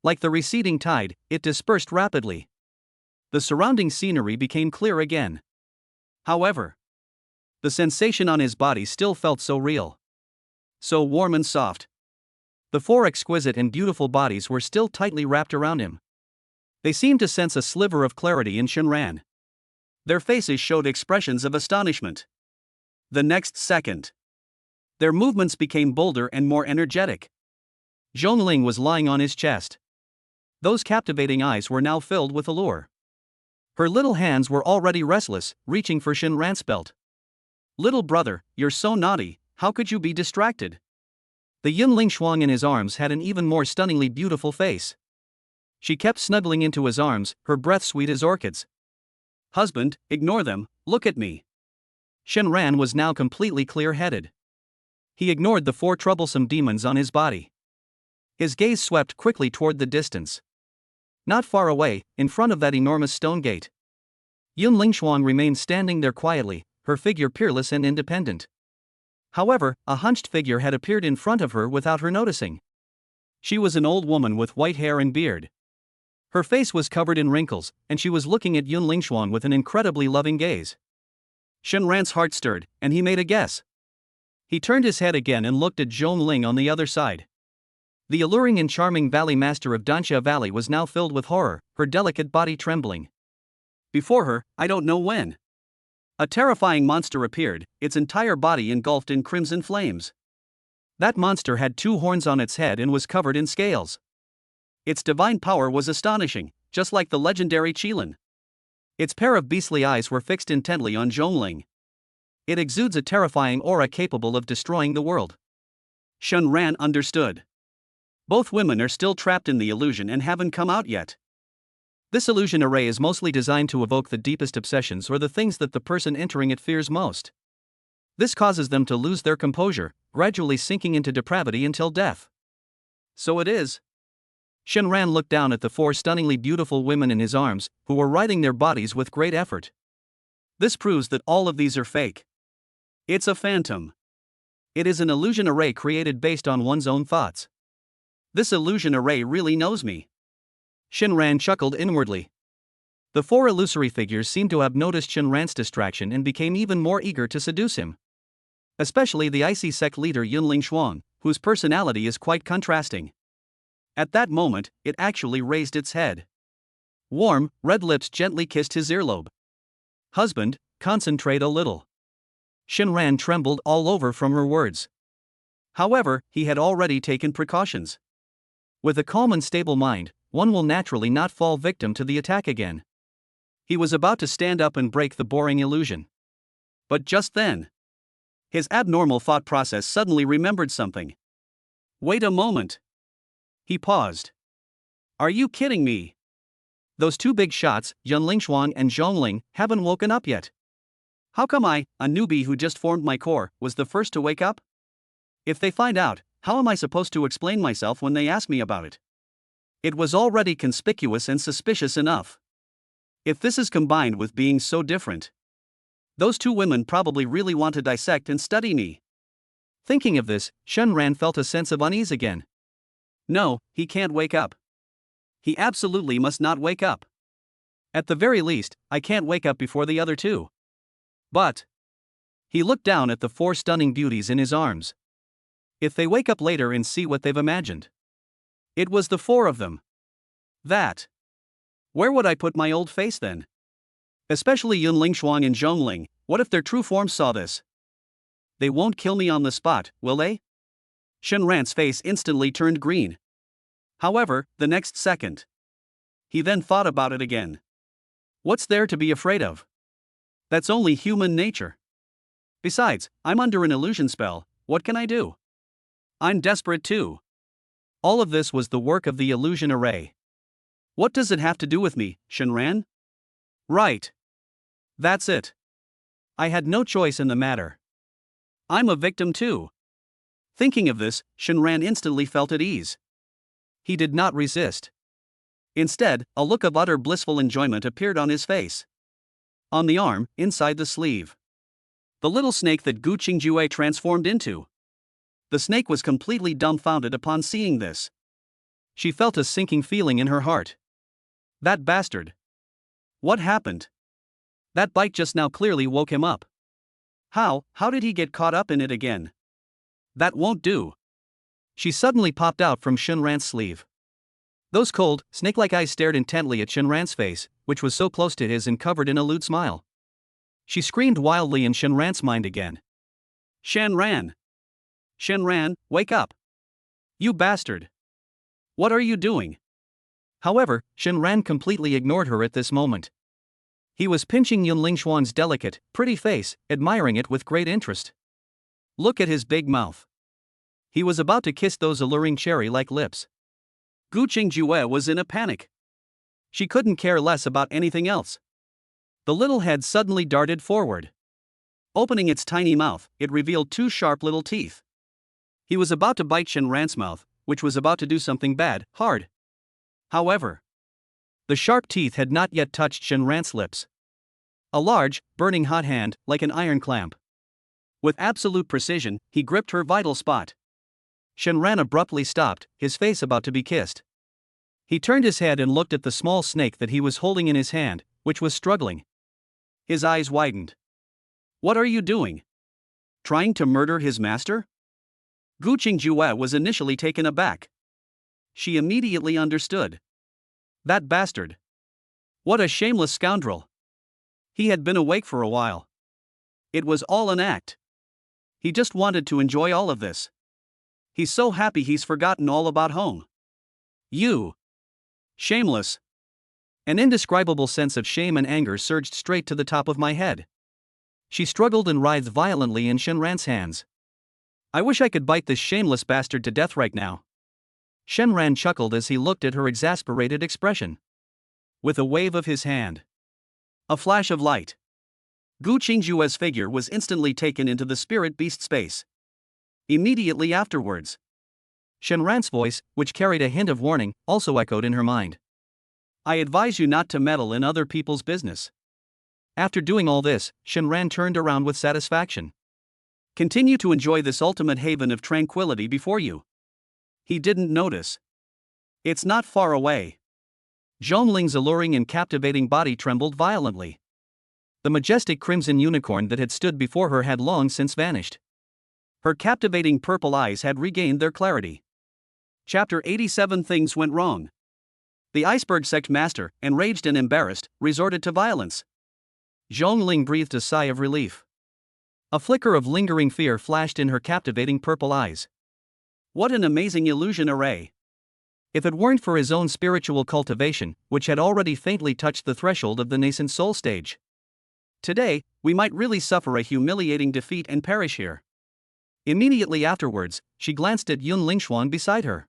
Like the receding tide, it dispersed rapidly. The surrounding scenery became clear again. However, the sensation on his body still felt so real. So warm and soft. The four exquisite and beautiful bodies were still tightly wrapped around him. They seemed to sense a sliver of clarity in Shenran. Their faces showed expressions of astonishment. The next second, their movements became bolder and more energetic. Zhongling was lying on his chest. Those captivating eyes were now filled with allure. Her little hands were already restless, reaching for Shenran's belt. Little brother, you're so naughty, how could you be distracted? The Yunling Shuang in his arms had an even more stunningly beautiful face. She kept snuggling into his arms, her breath sweet as orchids. Husband, ignore them, look at me. Shenran was now completely clear-headed. He ignored the four troublesome demons on his body. His gaze swept quickly toward the distance. Not far away, in front of that enormous stone gate, Yun Lingshuang remained standing there quietly, her figure peerless and independent. However, a hunched figure had appeared in front of her without her noticing. She was an old woman with white hair and beard. Her face was covered in wrinkles, and she was looking at Yun Lingshuang with an incredibly loving gaze. Shenran's heart stirred, and he made a guess. He turned his head again and looked at Zhong Ling on the other side. The alluring and charming valley master of Danxia Valley was now filled with horror, her delicate body trembling. Before her, I don't know when, a terrifying monster appeared, its entire body engulfed in crimson flames. That monster had two horns on its head and was covered in scales. Its divine power was astonishing, just like the legendary Qilin. Its pair of beastly eyes were fixed intently on Zhongling. It exudes a terrifying aura capable of destroying the world. Shen Ran understood. Both women are still trapped in the illusion and haven't come out yet. This illusion array is mostly designed to evoke the deepest obsessions or the things that the person entering it fears most. This causes them to lose their composure, gradually sinking into depravity until death. So it is. Shenran looked down at the four stunningly beautiful women in his arms, who were riding their bodies with great effort. This proves that all of these are fake. It's a phantom. It is an illusion array created based on one's own thoughts. This illusion array really knows me. Shenran chuckled inwardly. The four illusory figures seemed to have noticed Shenran's distraction and became even more eager to seduce him. Especially the icy sect leader Yunling Shuang, whose personality is quite contrasting. At that moment, it actually raised its head. Warm, red lips gently kissed his earlobe. Husband, concentrate a little. Shenran trembled all over from her words. However, he had already taken precautions. With a calm and stable mind, one will naturally not fall victim to the attack again. He was about to stand up and break the boring illusion. But just then, his abnormal thought process suddenly remembered something. Wait a moment. He paused. Are you kidding me? Those two big shots, Yun Lingshuang and Zhongling, haven't woken up yet. How come I, a newbie who just formed my core, was the first to wake up? If they find out, how am I supposed to explain myself when they ask me about it? It was already conspicuous and suspicious enough. If this is combined with being so different, those two women probably really want to dissect and study me. Thinking of this, Shenran felt a sense of unease again. No, he can't wake up. He absolutely must not wake up. At the very least, I can't wake up before the other two. But he looked down at the four stunning beauties in his arms. If they wake up later and see what they've imagined. It was the four of them. Where would I put my old face then? Especially Yun Lingshuang and Zhongling, what if their true forms saw this? They won't kill me on the spot, will they? Shenran's face instantly turned green. However, the next second, he then thought about it again. What's there to be afraid of? That's only human nature. Besides, I'm under an illusion spell, what can I do? I'm desperate too. All of this was the work of the illusion array. What does it have to do with me, Shinran? Right. That's it. I had no choice in the matter. I'm a victim too. Thinking of this, Shinran instantly felt at ease. He did not resist. Instead, a look of utter blissful enjoyment appeared on his face. On the arm, inside the sleeve. The little snake that Gu Qingjue transformed into. The snake was completely dumbfounded upon seeing this. She felt a sinking feeling in her heart. That bastard. What happened? That bite just now clearly woke him up. How did he get caught up in it again? That won't do. She suddenly popped out from Shinran's sleeve. Those cold, snake-like eyes stared intently at Shinran's face, which was so close to his and covered in a lewd smile. She screamed wildly in Shinran's mind again. Shinran! Shinran, wake up! You bastard! What are you doing? However, Shinran completely ignored her at this moment. He was pinching Yun Lingshuan's delicate, pretty face, admiring it with great interest. Look at his big mouth. He was about to kiss those alluring cherry-like lips. Gu Qingjue was in a panic. She couldn't care less about anything else. The little head suddenly darted forward. Opening its tiny mouth, it revealed two sharp little teeth. He was about to bite Shinran's mouth, which was about to do something bad, hard. However, the sharp teeth had not yet touched Shinran's lips. A large, burning hot hand, like an iron clamp. With absolute precision, he gripped her vital spot. Shinran abruptly stopped, his face about to be kissed. He turned his head and looked at the small snake that he was holding in his hand, which was struggling. His eyes widened. What are you doing? Trying to murder his master? Gu Qingjue was initially taken aback. She immediately understood. That bastard. What a shameless scoundrel. He had been awake for a while. It was all an act. He just wanted to enjoy all of this. He's so happy he's forgotten all about home. You. Shameless. An indescribable sense of shame and anger surged straight to the top of my head. She struggled and writhed violently in Shinran's hands. I wish I could bite this shameless bastard to death right now. Shinran chuckled as he looked at her exasperated expression. With a wave of his hand. A flash of light. Gu Qingjue's figure was instantly taken into the spirit beast space. Immediately afterwards, Shinran's voice, which carried a hint of warning, also echoed in her mind. I advise you not to meddle in other people's business. After doing all this, Shinran turned around with satisfaction. Continue to enjoy this ultimate haven of tranquility before you. He didn't notice. It's not far away. Zhongling's alluring and captivating body trembled violently. The majestic crimson unicorn that had stood before her had long since vanished. Her captivating purple eyes had regained their clarity. Chapter 87. Things went wrong. The iceberg sect master, enraged and embarrassed, resorted to violence. Zhongling breathed a sigh of relief. A flicker of lingering fear flashed in her captivating purple eyes. What an amazing illusion array! If it weren't for his own spiritual cultivation, which had already faintly touched the threshold of the nascent soul stage. Today, we might really suffer a humiliating defeat and perish here. Immediately afterwards, she glanced at Yun Lingshuan beside her.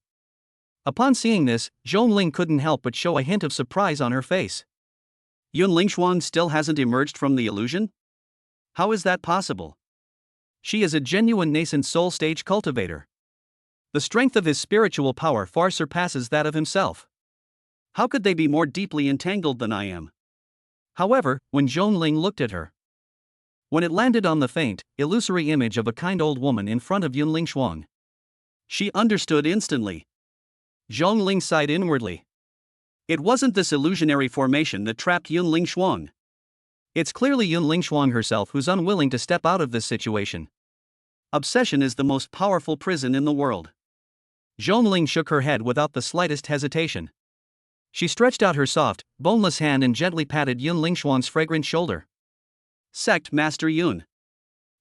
Upon seeing this, Zhongling couldn't help but show a hint of surprise on her face. Yun Lingshuan still hasn't emerged from the illusion? How is that possible? She is a genuine nascent soul stage cultivator. The strength of his spiritual power far surpasses that of himself. How could they be more deeply entangled than I am? However, when Zhongling looked at her, when it landed on the faint, illusory image of a kind old woman in front of Yun Lingshuan, she understood instantly. Zhongling sighed inwardly. It wasn't this illusionary formation that trapped Yun Lingshuan. It's clearly Yun Lingshuan herself who's unwilling to step out of this situation. Obsession is the most powerful prison in the world. Zhongling shook her head without the slightest hesitation. She stretched out her soft, boneless hand and gently patted Yun Lingshuan's fragrant shoulder. Sect Master Yun.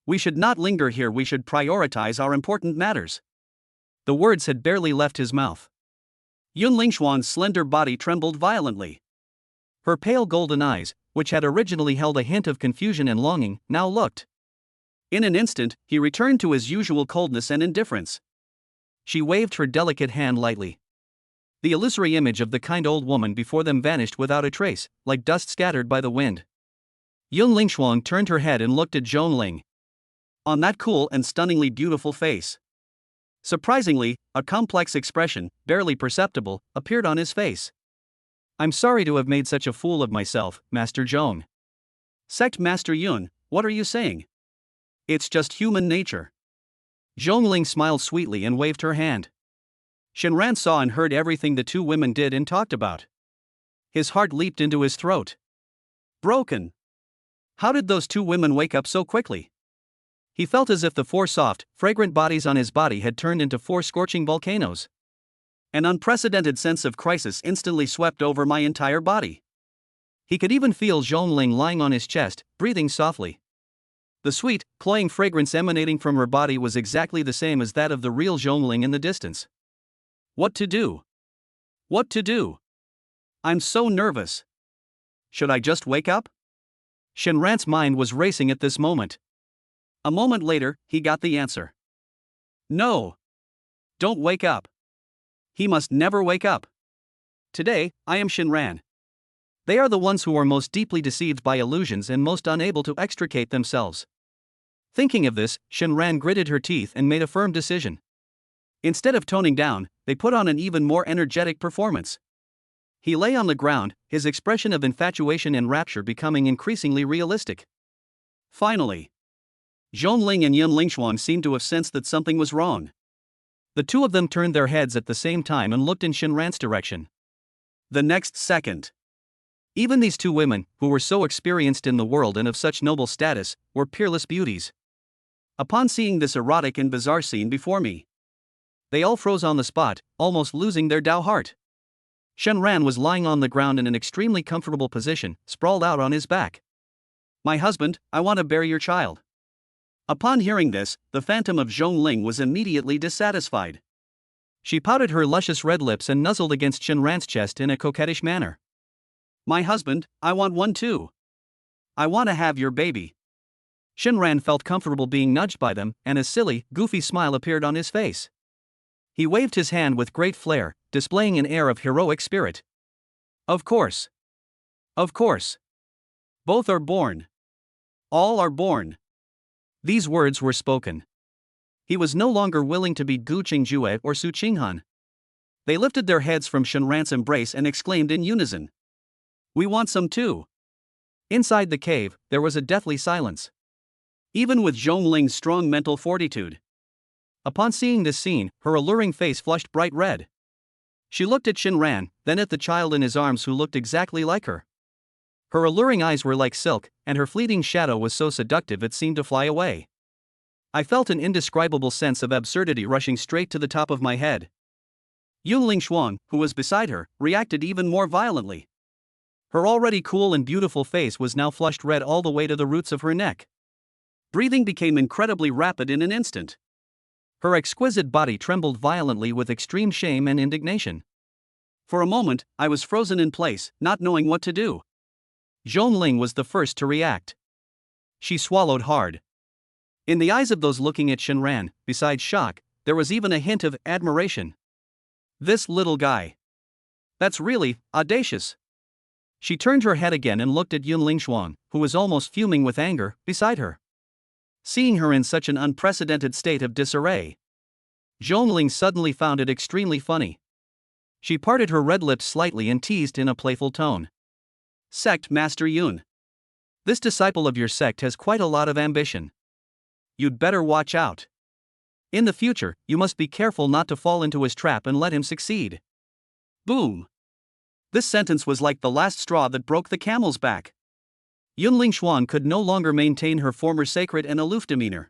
We should not linger here, we should prioritize our important matters. The words had barely left his mouth. Yun Lingshuan's slender body trembled violently. Her pale golden eyes, which had originally held a hint of confusion and longing, now looked. In an instant, he returned to his usual coldness and indifference. She waved her delicate hand lightly. The illusory image of the kind old woman before them vanished without a trace, like dust scattered by the wind. Yun Lingshuang turned her head and looked at Zhong Ling. On that cool and stunningly beautiful face, surprisingly, a complex expression, barely perceptible, appeared on his face. I'm sorry to have made such a fool of myself, Master Zhong. Sect Master Yun, what are you saying? It's just human nature. Zhongling smiled sweetly and waved her hand. Shenran saw and heard everything the two women did and talked about. His heart leaped into his throat. Broken. How did those two women wake up so quickly? He felt as if the four soft, fragrant bodies on his body had turned into four scorching volcanoes. An unprecedented sense of crisis instantly swept over my entire body. He could even feel Zhongling lying on his chest, breathing softly. The sweet, cloying fragrance emanating from her body was exactly the same as that of the real Zhongling in the distance. What to do? What to do? I'm so nervous. Should I just wake up? Shenran's mind was racing at this moment. A moment later, he got the answer. No. Don't wake up. He must never wake up. Today, I am Shenran. They are the ones who are most deeply deceived by illusions and most unable to extricate themselves. Thinking of this, Shenran gritted her teeth and made a firm decision. Instead of toning down, they put on an even more energetic performance. He lay on the ground, his expression of infatuation and rapture becoming increasingly realistic. Finally, Zhongling and Yun Lingshuan seemed to have sensed that something was wrong. The two of them turned their heads at the same time and looked in Shenran's direction. The next second, even these two women, who were so experienced in the world and of such noble status, were peerless beauties. Upon seeing this erotic and bizarre scene before me, they all froze on the spot, almost losing their Dao heart. Shenran was lying on the ground in an extremely comfortable position, sprawled out on his back. My husband, I want to bear your child. Upon hearing this, the phantom of Zhongling was immediately dissatisfied. She pouted her luscious red lips and nuzzled against Shenran's chest in a coquettish manner. My husband, I want one too. I want to have your baby. Shenran felt comfortable being nudged by them, and a silly, goofy smile appeared on his face. He waved his hand with great flair, displaying an air of heroic spirit. Of course. Of course. Both are born. All are born. These words were spoken. He was no longer willing to be Gu Qingjue or Su Qinghan. They lifted their heads from Shenran's embrace and exclaimed in unison. We want some too. Inside the cave, there was a deathly silence. Even with Zhongling's strong mental fortitude. Upon seeing this scene, her alluring face flushed bright red. She looked at Shenran, then at the child in his arms who looked exactly like her. Her alluring eyes were like silk, and her fleeting shadow was so seductive it seemed to fly away. I felt an indescribable sense of absurdity rushing straight to the top of my head. Yun Lingshuang, who was beside her, reacted even more violently. Her already cool and beautiful face was now flushed red all the way to the roots of her neck. Breathing became incredibly rapid in an instant. Her exquisite body trembled violently with extreme shame and indignation. For a moment, I was frozen in place, not knowing what to do. Zhongling was the first to react. She swallowed hard. In the eyes of those looking at Shenran, besides shock, there was even a hint of admiration. This little guy. That's really audacious. She turned her head again and looked at Yun Lingshuang, who was almost fuming with anger, beside her. Seeing her in such an unprecedented state of disarray, Zhongling suddenly found it extremely funny. She parted her red lips slightly and teased in a playful tone. Sect Master Yun. This disciple of your sect has quite a lot of ambition. You'd better watch out. In the future, you must be careful not to fall into his trap and let him succeed. Boom. This sentence was like the last straw that broke the camel's back. Yun Lingshuan could no longer maintain her former sacred and aloof demeanor.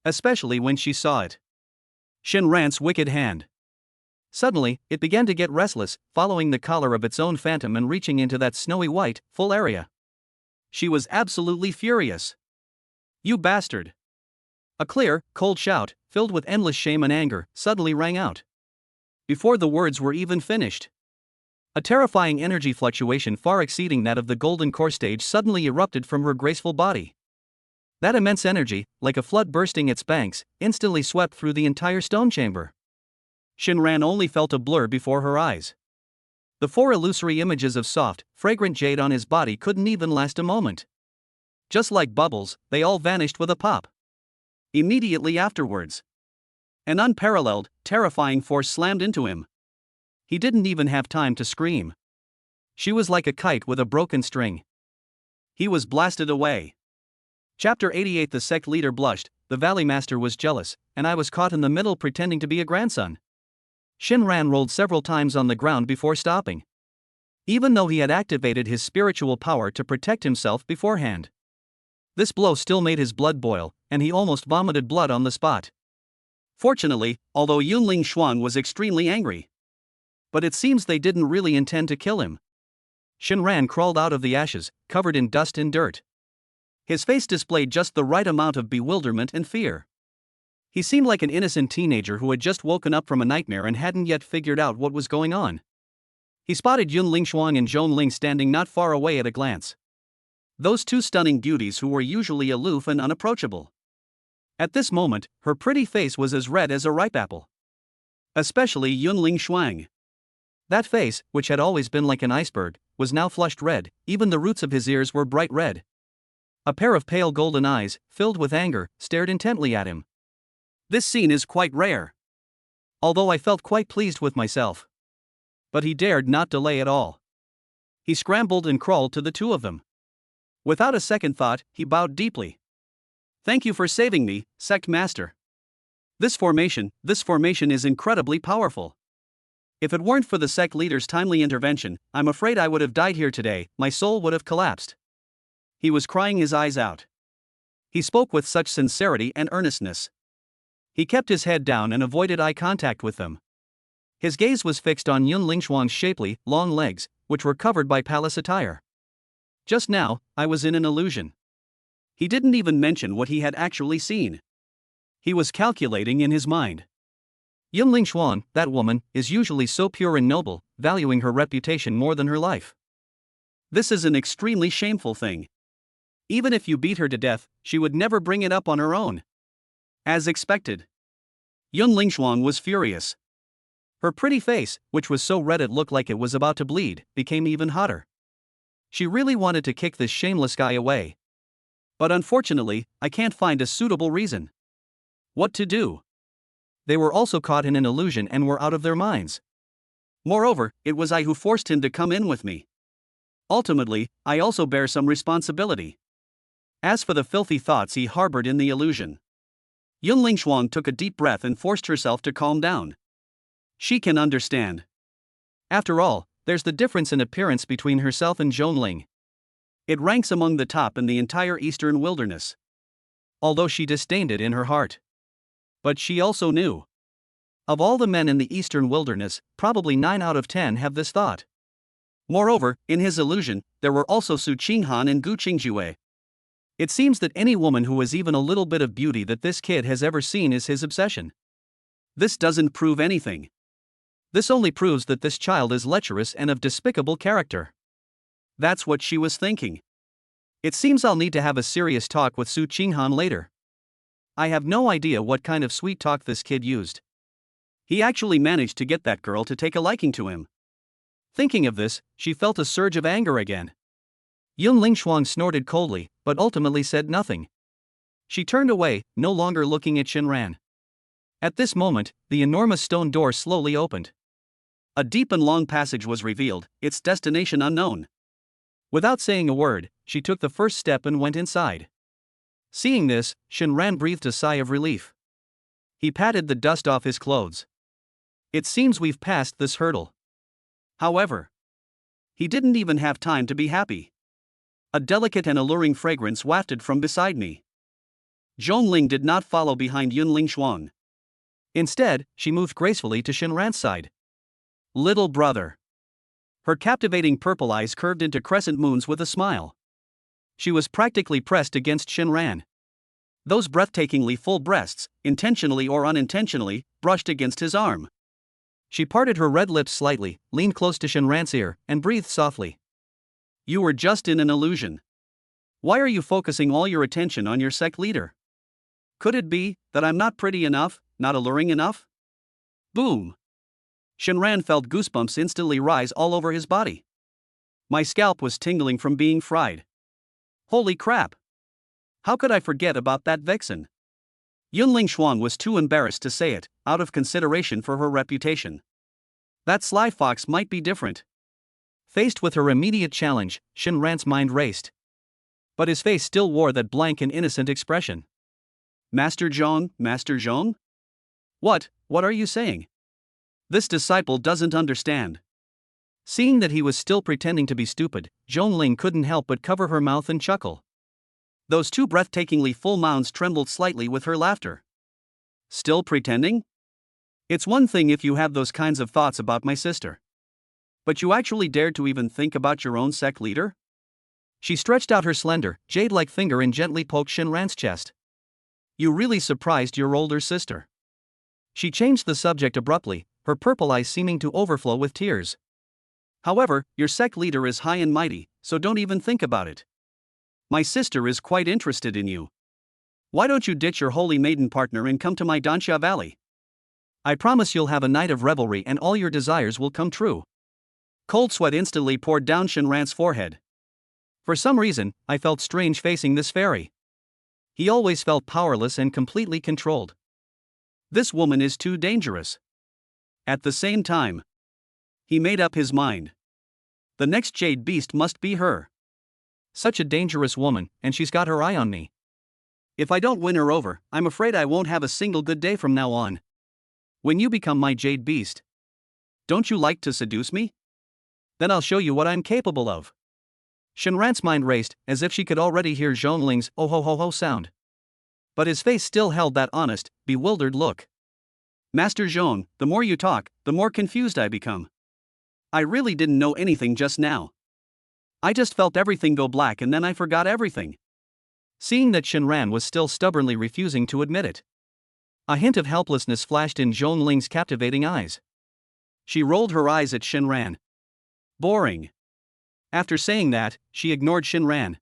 Especially when she saw it. Shenran's wicked hand. Suddenly, it began to get restless, following the collar of its own phantom and reaching into that snowy white, full area. She was absolutely furious. You bastard! A clear, cold shout, filled with endless shame and anger, suddenly rang out. Before the words were even finished, a terrifying energy fluctuation far exceeding that of the golden core stage suddenly erupted from her graceful body. That immense energy, like a flood bursting its banks, instantly swept through the entire stone chamber. Shinran only felt a blur before her eyes. The 4 illusory images of soft, fragrant jade on his body couldn't even last a moment. Just like bubbles, they all vanished with a pop. Immediately afterwards, an unparalleled, terrifying force slammed into him. He didn't even have time to scream. She was like a kite with a broken string. He was blasted away. Chapter 88. The sect leader blushed, the valley master was jealous, and I was caught in the middle pretending to be a grandson. Shinran rolled several times on the ground before stopping. Even though he had activated his spiritual power to protect himself beforehand. This blow still made his blood boil, and he almost vomited blood on the spot. Fortunately, although Yunling Xuan was extremely angry. But it seems they didn't really intend to kill him. Shinran crawled out of the ashes, covered in dust and dirt. His face displayed just the right amount of bewilderment and fear. He seemed like an innocent teenager who had just woken up from a nightmare and hadn't yet figured out what was going on. He spotted Yunling Xuan and Zhongling standing not far away at a glance. Those 2 stunning beauties who were usually aloof and unapproachable. At this moment, her pretty face was as red as a ripe apple. Especially Yunling Xuan. That face, which had always been like an iceberg, was now flushed red, even the roots of his ears were bright red. A pair of pale golden eyes, filled with anger, stared intently at him. This scene is quite rare. Although I felt quite pleased with myself. But he dared not delay at all. He scrambled and crawled to the 2 of them. Without a second thought, he bowed deeply. Thank you for saving me, Sect Master. This formation is incredibly powerful. If it weren't for the sect leader's timely intervention, I'm afraid I would have died here today, my soul would have collapsed. He was crying his eyes out. He spoke with such sincerity and earnestness. He kept his head down and avoided eye contact with them. His gaze was fixed on Yunling Xuan's shapely, long legs, which were covered by palace attire. Just now, I was in an illusion. He didn't even mention what he had actually seen. He was calculating in his mind. Yunling Xuan, that woman, is usually so pure and noble, valuing her reputation more than her life. This is an extremely shameful thing. Even if you beat her to death, she would never bring it up on her own. As expected. Yunling Xuan was furious. Her pretty face, which was so red it looked like it was about to bleed, became even hotter. She really wanted to kick this shameless guy away. But unfortunately, I can't find a suitable reason. What to do? They were also caught in an illusion and were out of their minds. Moreover, it was I who forced him to come in with me. Ultimately, I also bear some responsibility. As for the filthy thoughts he harbored in the illusion. Yunling Xuan took a deep breath and forced herself to calm down. She can understand. After all, there's the difference in appearance between herself and Zhongling. It ranks among the top in the entire eastern wilderness. Although she disdained it in her heart. But she also knew. Of all the men in the eastern wilderness, probably 9 out of 10 have this thought. Moreover, in his illusion, there were also Su Qinghan and Gu Qingjue. It seems that any woman who has even a little bit of beauty that this kid has ever seen is his obsession. This doesn't prove anything. This only proves that this child is lecherous and of despicable character. That's what she was thinking. It seems I'll need to have a serious talk with Su Qinghan later. I have no idea what kind of sweet talk this kid used. He actually managed to get that girl to take a liking to him. Thinking of this, she felt a surge of anger again. Yunling Xuan snorted coldly, but ultimately said nothing. She turned away, no longer looking at Shinran. At this moment, the enormous stone door slowly opened. A deep and long passage was revealed, its destination unknown. Without saying a word, she took the first step and went inside. Seeing this, Shinran breathed a sigh of relief. He patted the dust off his clothes. It seems we've passed this hurdle. However, he didn't even have time to be happy. A delicate and alluring fragrance wafted from beside me. Zhongling did not follow behind Yunling Xuan. Instead, she moved gracefully to Shinran's side. Little brother. Her captivating purple eyes curved into crescent moons with a smile. She was practically pressed against Shinran. Those breathtakingly full breasts, intentionally or unintentionally, brushed against his arm. She parted her red lips slightly, leaned close to Shinran's ear, and breathed softly. You were just in an illusion. Why are you focusing all your attention on your sect leader? Could it be that I'm not pretty enough, not alluring enough? Boom! Shinran felt goosebumps instantly rise all over his body. My scalp was tingling from being fried. Holy crap! How could I forget about that vixen? Yunling Xuan was too embarrassed to say it, out of consideration for her reputation. That sly fox might be different. Faced with her immediate challenge, Shinran's mind raced. But his face still wore that blank and innocent expression. Master Zhong, Master Zhong? What are you saying? This disciple doesn't understand. Seeing that he was still pretending to be stupid, Zhongling couldn't help but cover her mouth and chuckle. Those two breathtakingly full mouths trembled slightly with her laughter. Still pretending? It's one thing if you have those kinds of thoughts about my sister. But you actually dared to even think about your own sect leader? She stretched out her slender, jade-like finger and gently poked Shinran's chest. You really surprised your older sister. She changed the subject abruptly, her purple eyes seeming to overflow with tears. However, your sect leader is high and mighty, so don't even think about it. My sister is quite interested in you. Why don't you ditch your holy maiden partner and come to my Danxia Valley? I promise you'll have a night of revelry and all your desires will come true. Cold sweat instantly poured down Shinran's forehead. For some reason, I felt strange facing this fairy. He always felt powerless and completely controlled. This woman is too dangerous. At the same time, he made up his mind. The next jade beast must be her. Such a dangerous woman, and she's got her eye on me. If I don't win her over, I'm afraid I won't have a single good day from now on. When you become my jade beast, don't you like to seduce me? Then I'll show you what I'm capable of. Shinran's mind raced, as if she could already hear Zhongling's oh ho ho ho sound. But his face still held that honest, bewildered look. Master Zhong, the more you talk, the more confused I become. I really didn't know anything just now. I just felt everything go black and then I forgot everything. Seeing that Shinran was still stubbornly refusing to admit it, a hint of helplessness flashed in Zhongling's captivating eyes. She rolled her eyes at Shinran. Boring. After saying that, she ignored Shinran.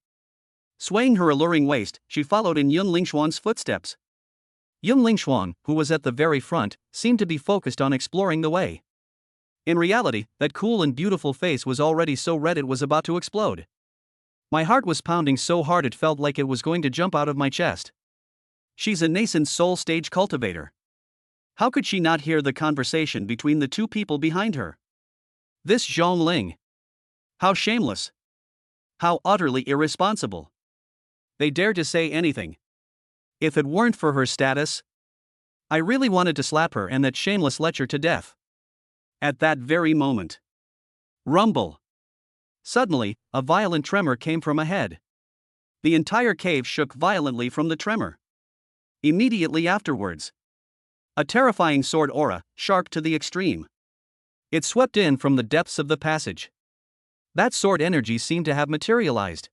Swaying her alluring waist, she followed in Yunling Xuan's footsteps. Yunling Xuan, who was at the very front, seemed to be focused on exploring the way. In reality, that cool and beautiful face was already so red it was about to explode. My heart was pounding so hard it felt like it was going to jump out of my chest. She's a nascent soul stage cultivator. How could she not hear the conversation between the two people behind her? This Zhongling. How shameless. How utterly irresponsible. They dared to say anything. If it weren't for her status, I really wanted to slap her and that shameless lecher to death. At that very moment. Rumble. Suddenly, a violent tremor came from ahead. The entire cave shook violently from the tremor. Immediately afterwards, a terrifying sword aura, sharp to the extreme. It swept in from the depths of the passage. That sword energy seemed to have materialized.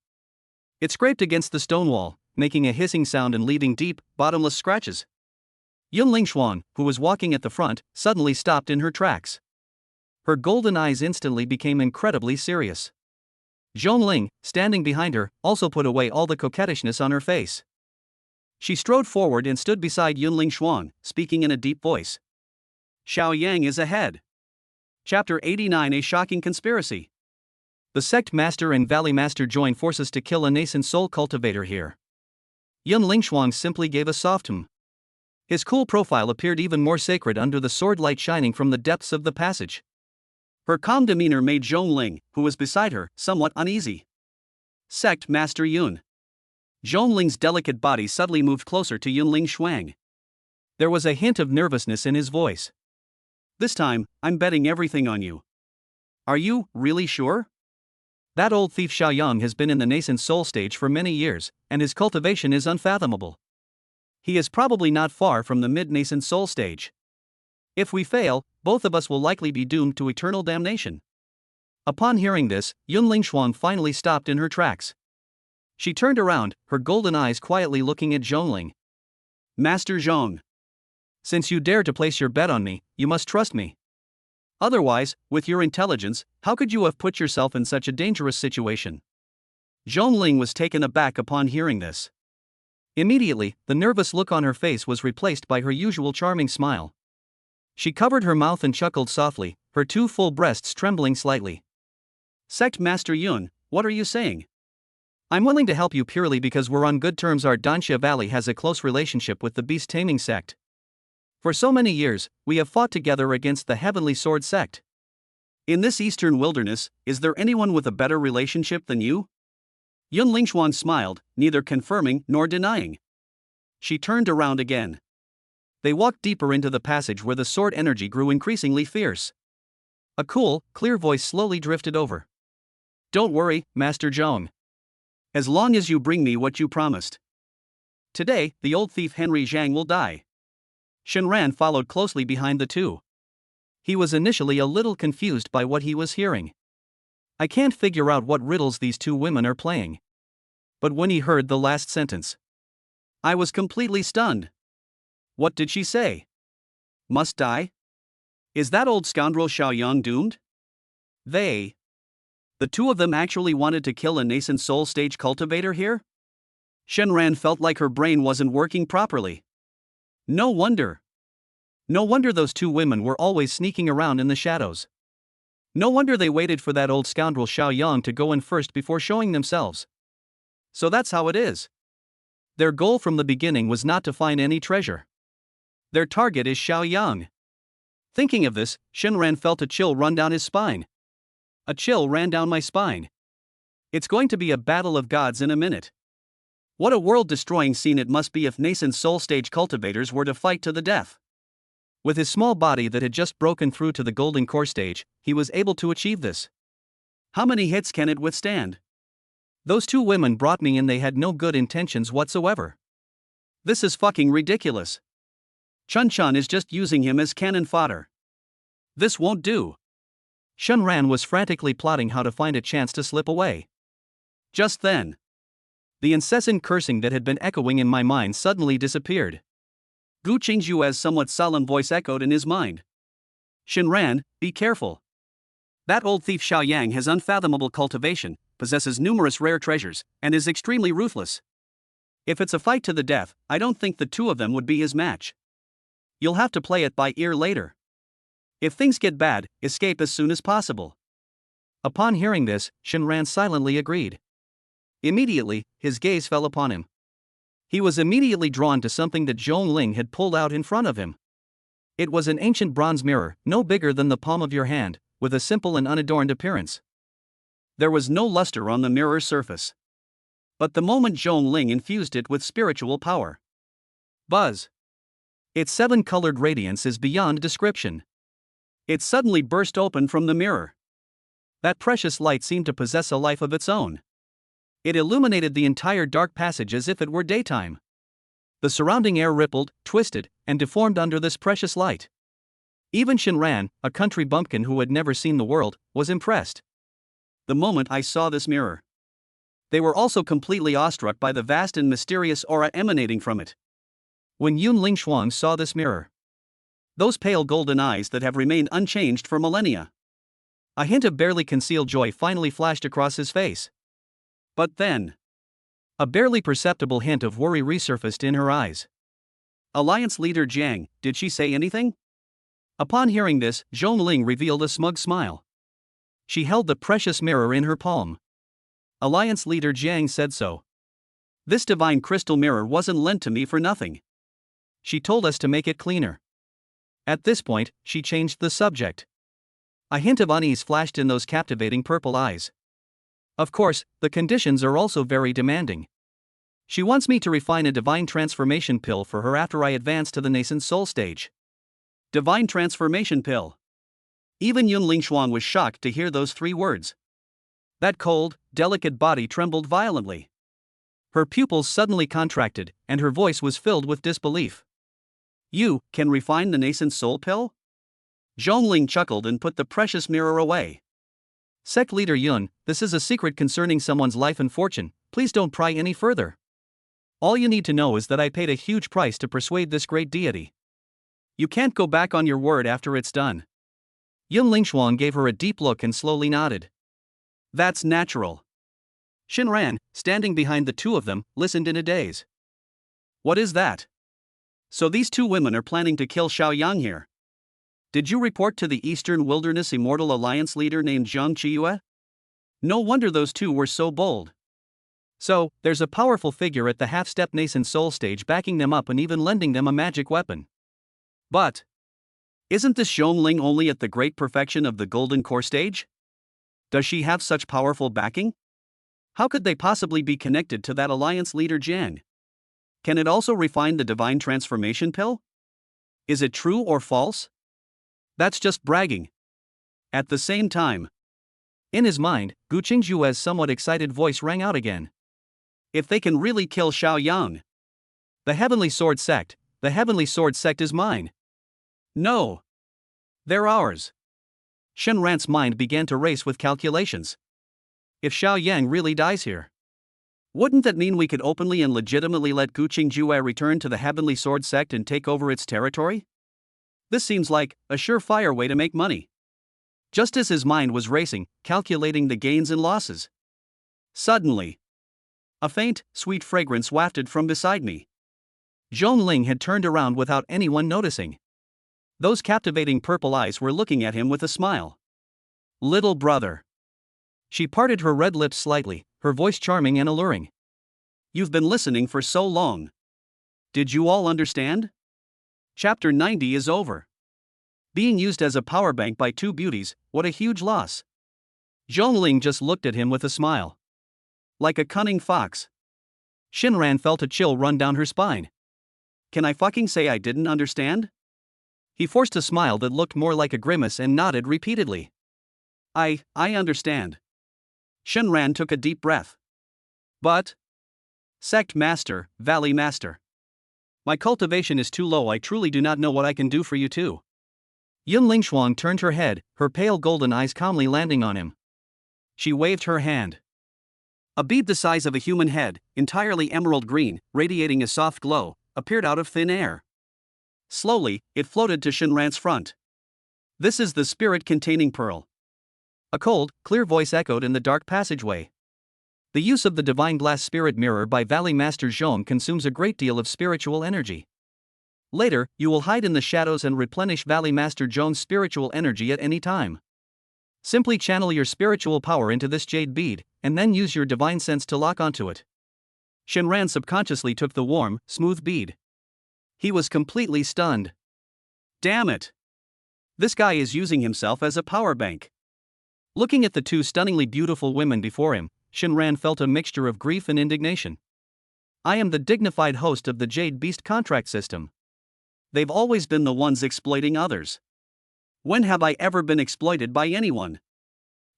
It scraped against the stone wall, making a hissing sound and leaving deep, bottomless scratches. Yunling Xuan, who was walking at the front, suddenly stopped in her tracks. Her golden eyes instantly became incredibly serious. Zhongling, standing behind her, also put away all the coquettishness on her face. She strode forward and stood beside Yunling Xuan, speaking in a deep voice. Xiao Yang is ahead. Chapter 89: A Shocking Conspiracy. The sect master and valley master join forces to kill a nascent soul cultivator here. Yunling Xuan simply gave a soft hum. His cool profile appeared even more sacred under the sword light shining from the depths of the passage. Her calm demeanor made Zhongling, who was beside her, somewhat uneasy. Sect Master Yun. Zhongling's delicate body subtly moved closer to Yunling Xuan. There was a hint of nervousness in his voice. This time, I'm betting everything on you. Are you really sure? That old thief Xiaoyang has been in the nascent soul stage for many years, and his cultivation is unfathomable. He is probably not far from the mid-nascent soul stage. If we fail, both of us will likely be doomed to eternal damnation. Upon hearing this, Yunling Xuan finally stopped in her tracks. She turned around, her golden eyes quietly looking at Zhongling. Master Zhong. Since you dare to place your bet on me, you must trust me. Otherwise, with your intelligence, how could you have put yourself in such a dangerous situation? Zhongling was taken aback upon hearing this. Immediately, the nervous look on her face was replaced by her usual charming smile. She covered her mouth and chuckled softly, her two full breasts trembling slightly. Sect Master Yun, what are you saying? I'm willing to help you purely because we're on good terms. Our Dansha Valley has a close relationship with the beast taming sect. For so many years, we have fought together against the Heavenly Sword sect. In this eastern wilderness, is there anyone with a better relationship than you? Yun Lingshuan smiled, neither confirming nor denying. She turned around again. They walked deeper into the passage where the sword energy grew increasingly fierce. A cool, clear voice slowly drifted over. Don't worry, Master Zhong. As long as you bring me what you promised. Today, the old thief Henry Zhang will die. Shenran followed closely behind the two. He was initially a little confused by what he was hearing. I can't figure out what riddles these two women are playing. But when he heard the last sentence, I was completely stunned. What did she say? Must die? Is that old scoundrel Xiaoyang doomed? The two of them actually wanted to kill a nascent soul stage cultivator here? Shenran felt like her brain wasn't working properly. No wonder. No wonder those two women were always sneaking around in the shadows. No wonder they waited for that old scoundrel Xiaoyang to go in first before showing themselves. So that's how it is. Their goal from the beginning was not to find any treasure. Their target is Xiaoyang. Thinking of this, Shenran felt a chill run down his spine. A chill ran down my spine. It's going to be a battle of gods in a minute. What a world-destroying scene it must be if nascent soul stage cultivators were to fight to the death. With his small body that had just broken through to the golden core stage, he was able to achieve this. How many hits can it withstand? Those two women brought me in, they had no good intentions whatsoever. This is fucking ridiculous. Chun Chun is just using him as cannon fodder. This won't do. Shenran was frantically plotting how to find a chance to slip away. Just then, the incessant cursing that had been echoing in my mind suddenly disappeared. Gu Qingjue's somewhat solemn voice echoed in his mind. Shenran, be careful. That old thief Xiaoyang has unfathomable cultivation, possesses numerous rare treasures, and is extremely ruthless. If it's a fight to the death, I don't think the two of them would be his match. You'll have to play it by ear later. If things get bad, escape as soon as possible. Upon hearing this, Shenran silently agreed. Immediately, his gaze fell upon him. He was immediately drawn to something that Zhong Ling had pulled out in front of him. It was an ancient bronze mirror, no bigger than the palm of your hand, with a simple and unadorned appearance. There was no luster on the mirror's surface. But the moment Zhong Ling infused it with spiritual power. Buzz! Its seven-colored radiance is beyond description. It suddenly burst open from the mirror. That precious light seemed to possess a life of its own. It illuminated the entire dark passage as if it were daytime. The surrounding air rippled, twisted, and deformed under this precious light. Even Shenran, a country bumpkin who had never seen the world, was impressed. The moment I saw this mirror, they were also completely awestruck by the vast and mysterious aura emanating from it. When Yun Lingshuang saw this mirror, those pale golden eyes that have remained unchanged for millennia, a hint of barely concealed joy finally flashed across his face. But then, a barely perceptible hint of worry resurfaced in her eyes. Alliance leader Jiang, did she say anything? Upon hearing this, Zhong Ling revealed a smug smile. She held the precious mirror in her palm. Alliance leader Jiang said so. This divine crystal mirror wasn't lent to me for nothing. She told us to make it cleaner. At this point, she changed the subject. A hint of unease flashed in those captivating purple eyes. Of course, the conditions are also very demanding. She wants me to refine a divine transformation pill for her after I advance to the nascent soul stage. Divine transformation pill. Even Yun Lingshuang was shocked to hear those three words. That cold, delicate body trembled violently. Her pupils suddenly contracted, and her voice was filled with disbelief. You can refine the nascent soul pill? Zhong Ling chuckled and put the precious mirror away. Sect leader Yun, this is a secret concerning someone's life and fortune, please don't pry any further. All you need to know is that I paid a huge price to persuade this great deity. You can't go back on your word after it's done. Yun Lingshuang gave her a deep look and slowly nodded. That's natural. Shenran, standing behind the two of them, listened in a daze. What is that? So these two women are planning to kill Xiaoyang here. Did you report to the Eastern Wilderness Immortal Alliance leader named Zhang Qiue? No wonder those two were so bold. So, there's a powerful figure at the half-step nascent soul stage backing them up and even lending them a magic weapon. But isn't this Zhongling only at the great perfection of the golden core stage? Does she have such powerful backing? How could they possibly be connected to that alliance leader Jiang? Can it also refine the divine transformation pill? Is it true or false? That's just bragging. At the same time, in his mind, Gu Qingjue's somewhat excited voice rang out again. If they can really kill Xiao Yang, the Heavenly Sword Sect is mine. No. They're ours. Shenran's mind began to race with calculations. If Xiao Yang really dies here, wouldn't that mean we could openly and legitimately let Gu Qingjue return to the Heavenly Sword Sect and take over its territory? This seems like a surefire way to make money. Just as his mind was racing, calculating the gains and losses, suddenly, a faint, sweet fragrance wafted from beside me. Zhongling had turned around without anyone noticing. Those captivating purple eyes were looking at him with a smile. Little brother. She parted her red lips slightly, her voice charming and alluring. You've been listening for so long. Did you all understand? Chapter 90 is over. Being used as a power bank by two beauties, what a huge loss. Zhongling just looked at him with a smile. Like a cunning fox. Shenran felt a chill run down her spine. Can I fucking say I didn't understand? He forced a smile that looked more like a grimace and nodded repeatedly. I understand. Shenran took a deep breath. But? Sect Master, Valley Master. My cultivation is too low. I truly do not know what I can do for you too. Yun Lingshuang turned her head, her pale golden eyes calmly landing on him. She waved her hand. A bead the size of a human head, entirely emerald green, radiating a soft glow, appeared out of thin air. Slowly, it floated to Shenran's front. This is the spirit-containing pearl. A cold, clear voice echoed in the dark passageway. The use of the Divine Glass Spirit Mirror by Valley Master Zhong consumes a great deal of spiritual energy. Later, you will hide in the shadows and replenish Valley Master Zhong's spiritual energy at any time. Simply channel your spiritual power into this jade bead, and then use your divine sense to lock onto it. Shenran subconsciously took the warm, smooth bead. He was completely stunned. Damn it! This guy is using himself as a power bank. Looking at the two stunningly beautiful women before him, Shenran felt a mixture of grief and indignation. I am the dignified host of the Jade Beast contract system. They've always been the ones exploiting others. When have I ever been exploited by anyone?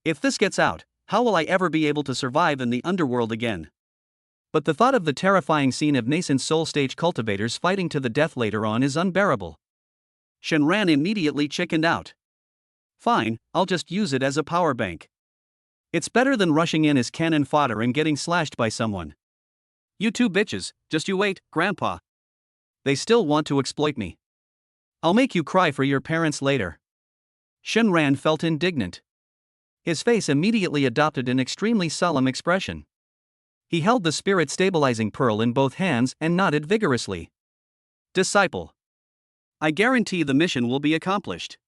If this gets out, how will I ever be able to survive in the underworld again? But the thought of the terrifying scene of nascent soul stage cultivators fighting to the death later on is unbearable. Shenran immediately chickened out. Fine, I'll just use it as a power bank. It's better than rushing in as cannon fodder and getting slashed by someone. You two bitches, just you wait, Grandpa. They still want to exploit me. I'll make you cry for your parents later. Shenran felt indignant. His face immediately adopted an extremely solemn expression. He held the spirit-stabilizing pearl in both hands and nodded vigorously. Disciple. I guarantee the mission will be accomplished.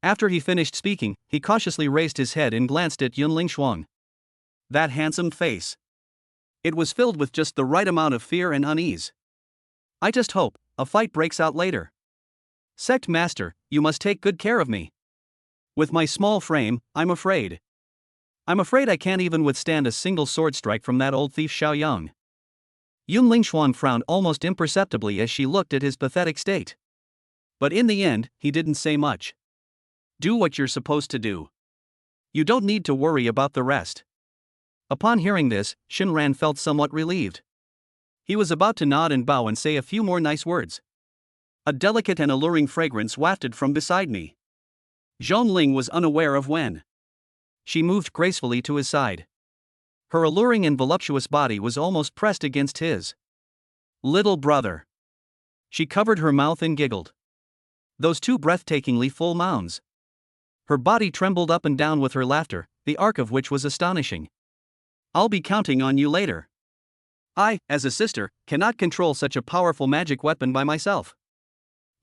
After he finished speaking, he cautiously raised his head and glanced at Yun Lingshuang. That handsome face. It was filled with just the right amount of fear and unease. I just hope a fight breaks out later. Sect Master, you must take good care of me. With my small frame, I'm afraid I can't even withstand a single sword strike from that old thief Xiao Yang. Yun Lingshuang frowned almost imperceptibly as she looked at his pathetic state. But in the end, he didn't say much. Do what you're supposed to do. You don't need to worry about the rest. Upon hearing this, Shenran felt somewhat relieved. He was about to nod and bow and say a few more nice words. A delicate and alluring fragrance wafted from beside me. Zhongling was unaware of when. She moved gracefully to his side. Her alluring and voluptuous body was almost pressed against his. Little brother. She covered her mouth and giggled. Those two breathtakingly full mounds. Her body trembled up and down with her laughter, the arc of which was astonishing. I'll be counting on you later. I, as a sister, cannot control such a powerful magic weapon by myself.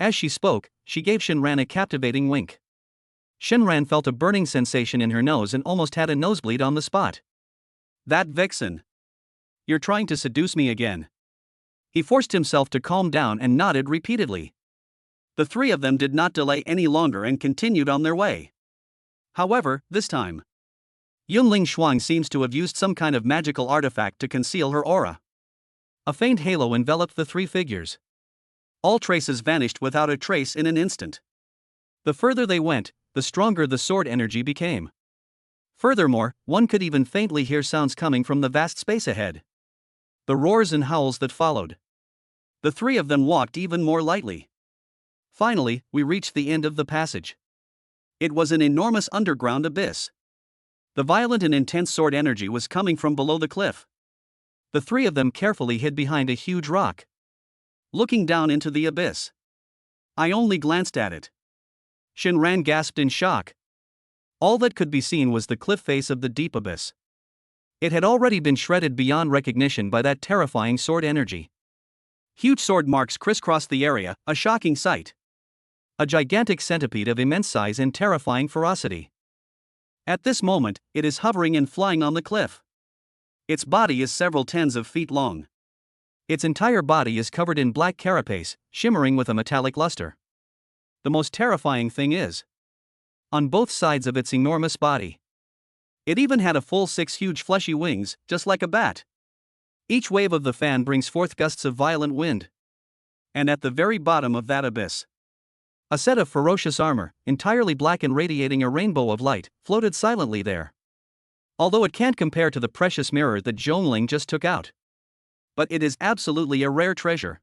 As she spoke, she gave Shinran a captivating wink. Shinran felt a burning sensation in her nose and almost had a nosebleed on the spot. That vixen. You're trying to seduce me again. He forced himself to calm down and nodded repeatedly. The three of them did not delay any longer and continued on their way. However, this time, Yunling Shuang seems to have used some kind of magical artifact to conceal her aura. A faint halo enveloped the three figures. All traces vanished without a trace in an instant. The further they went, the stronger the sword energy became. Furthermore, one could even faintly hear sounds coming from the vast space ahead. The roars and howls that followed. The three of them walked even more lightly. Finally, we reached the end of the passage. It was an enormous underground abyss. The violent and intense sword energy was coming from below the cliff. The three of them carefully hid behind a huge rock, looking down into the abyss. I only glanced at it. Shinran gasped in shock. All that could be seen was the cliff face of the deep abyss. It had already been shredded beyond recognition by that terrifying sword energy. Huge sword marks crisscrossed the area, a shocking sight. A gigantic centipede of immense size and terrifying ferocity. At this moment, it is hovering and flying on the cliff. Its body is several tens of feet long. Its entire body is covered in black carapace, shimmering with a metallic luster. The most terrifying thing is, on both sides of its enormous body, it even had a full 6 huge fleshy wings, just like a bat. Each wave of the fan brings forth gusts of violent wind. And at the very bottom of that abyss, a set of ferocious armor, entirely black and radiating a rainbow of light, floated silently there. Although it can't compare to the precious mirror that Zhongling just took out. But it is absolutely a rare treasure.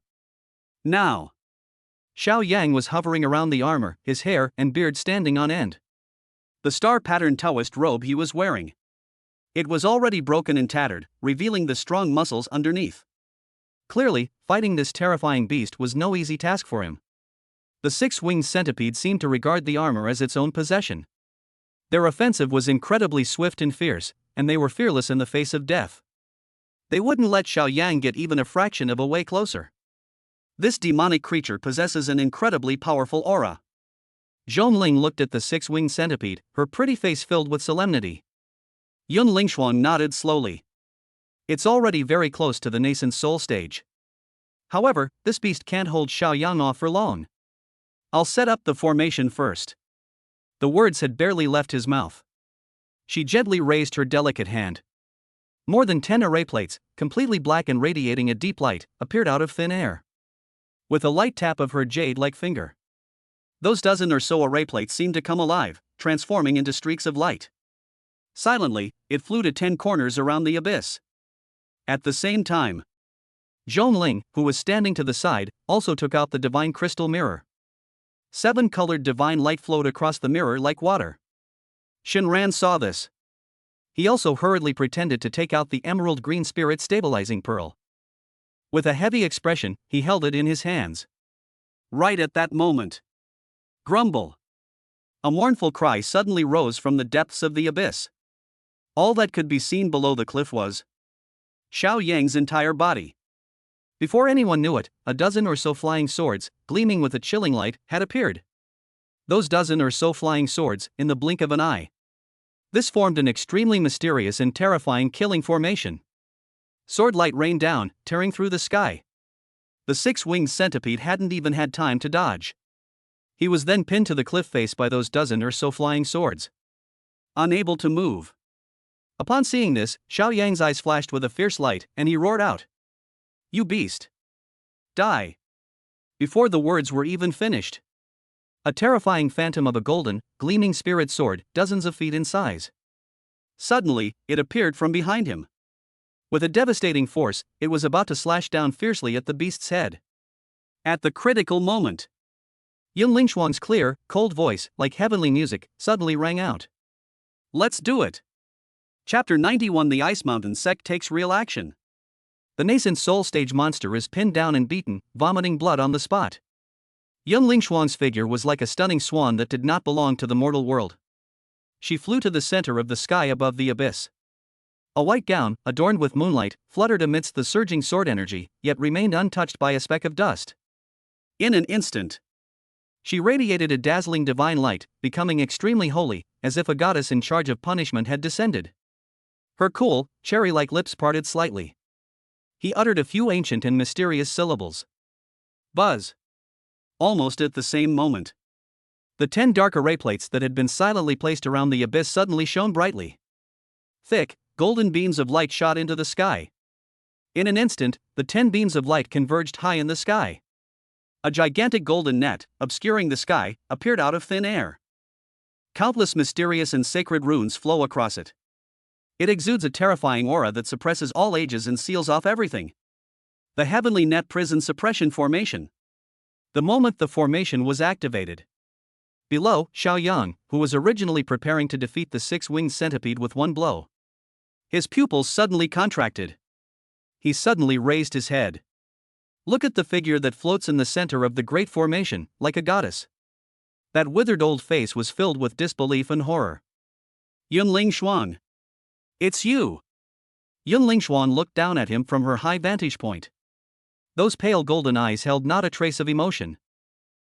Now, Xiao Yang was hovering around the armor, his hair and beard standing on end. The star-patterned Taoist robe he was wearing. It was already broken and tattered, revealing the strong muscles underneath. Clearly, fighting this terrifying beast was no easy task for him. The 6-winged centipede seemed to regard the armor as its own possession. Their offensive was incredibly swift and fierce, and they were fearless in the face of death. They wouldn't let Xiao Yang get even a fraction of a way closer. This demonic creature possesses an incredibly powerful aura. Zhongling looked at the 6-winged centipede, her pretty face filled with solemnity. Yun Lingshuang nodded slowly. It's already very close to the nascent soul stage. However, this beast can't hold Xiao Yang off for long. I'll set up the formation first. The words had barely left his mouth. She gently raised her delicate hand. More than 10 array plates, completely black and radiating a deep light, appeared out of thin air. With a light tap of her jade-like finger, those dozen or so array plates seemed to come alive, transforming into streaks of light. Silently, it flew to 10 corners around the abyss. At the same time, Zhongling, who was standing to the side, also took out the divine crystal mirror. 7 colored divine light flowed across the mirror like water. Shinran saw this. He also hurriedly pretended to take out the emerald green spirit stabilizing pearl. With a heavy expression, he held it in his hands. Right at that moment, grumble! A mournful cry suddenly rose from the depths of the abyss. All that could be seen below the cliff was Xiao Yang's entire body. Before anyone knew it, a dozen or so flying swords, gleaming with a chilling light, had appeared. Those dozen or so flying swords, in the blink of an eye. This formed an extremely mysterious and terrifying killing formation. Sword light rained down, tearing through the sky. The 6-winged centipede hadn't even had time to dodge. He was then pinned to the cliff face by those dozen or so flying swords. Unable to move. Upon seeing this, Xiao Yang's eyes flashed with a fierce light, and he roared out, "You beast! Die!" Before the words were even finished, a terrifying phantom of a golden, gleaming spirit sword, dozens of feet in size. Suddenly, it appeared from behind him. With a devastating force, it was about to slash down fiercely at the beast's head. At the critical moment, Yun Lingshuang's clear, cold voice, like heavenly music, suddenly rang out. Let's do it! Chapter 91 The Ice Mountain Sect takes real action. The nascent soul stage monster is pinned down and beaten, vomiting blood on the spot. Yun Lingshuang's figure was like a stunning swan that did not belong to the mortal world. She flew to the center of the sky above the abyss. A white gown, adorned with moonlight, fluttered amidst the surging sword energy, yet remained untouched by a speck of dust. In an instant, She radiated a dazzling divine light, becoming extremely holy, as if a goddess in charge of punishment had descended. Her cool, cherry-like lips parted slightly. He uttered a few ancient and mysterious syllables. Buzz. Almost at the same moment, the 10 dark array plates that had been silently placed around the abyss suddenly shone brightly. Thick, golden beams of light shot into the sky. In an instant, the 10 beams of light converged high in the sky. A gigantic golden net, obscuring the sky, appeared out of thin air. Countless mysterious and sacred runes flow across it. It exudes a terrifying aura that suppresses all ages and seals off everything. The Heavenly Net Prison Suppression Formation. The moment the formation was activated, below, Xiaoyang, who was originally preparing to defeat the six-winged centipede with one blow. His pupils suddenly contracted. He suddenly raised his head. Look at the figure that floats in the center of the great formation, like a goddess. That withered old face was filled with disbelief and horror. Yunling Shuang. It's you. Yunling Shuang looked down at him from her high vantage point. Those pale golden eyes held not a trace of emotion.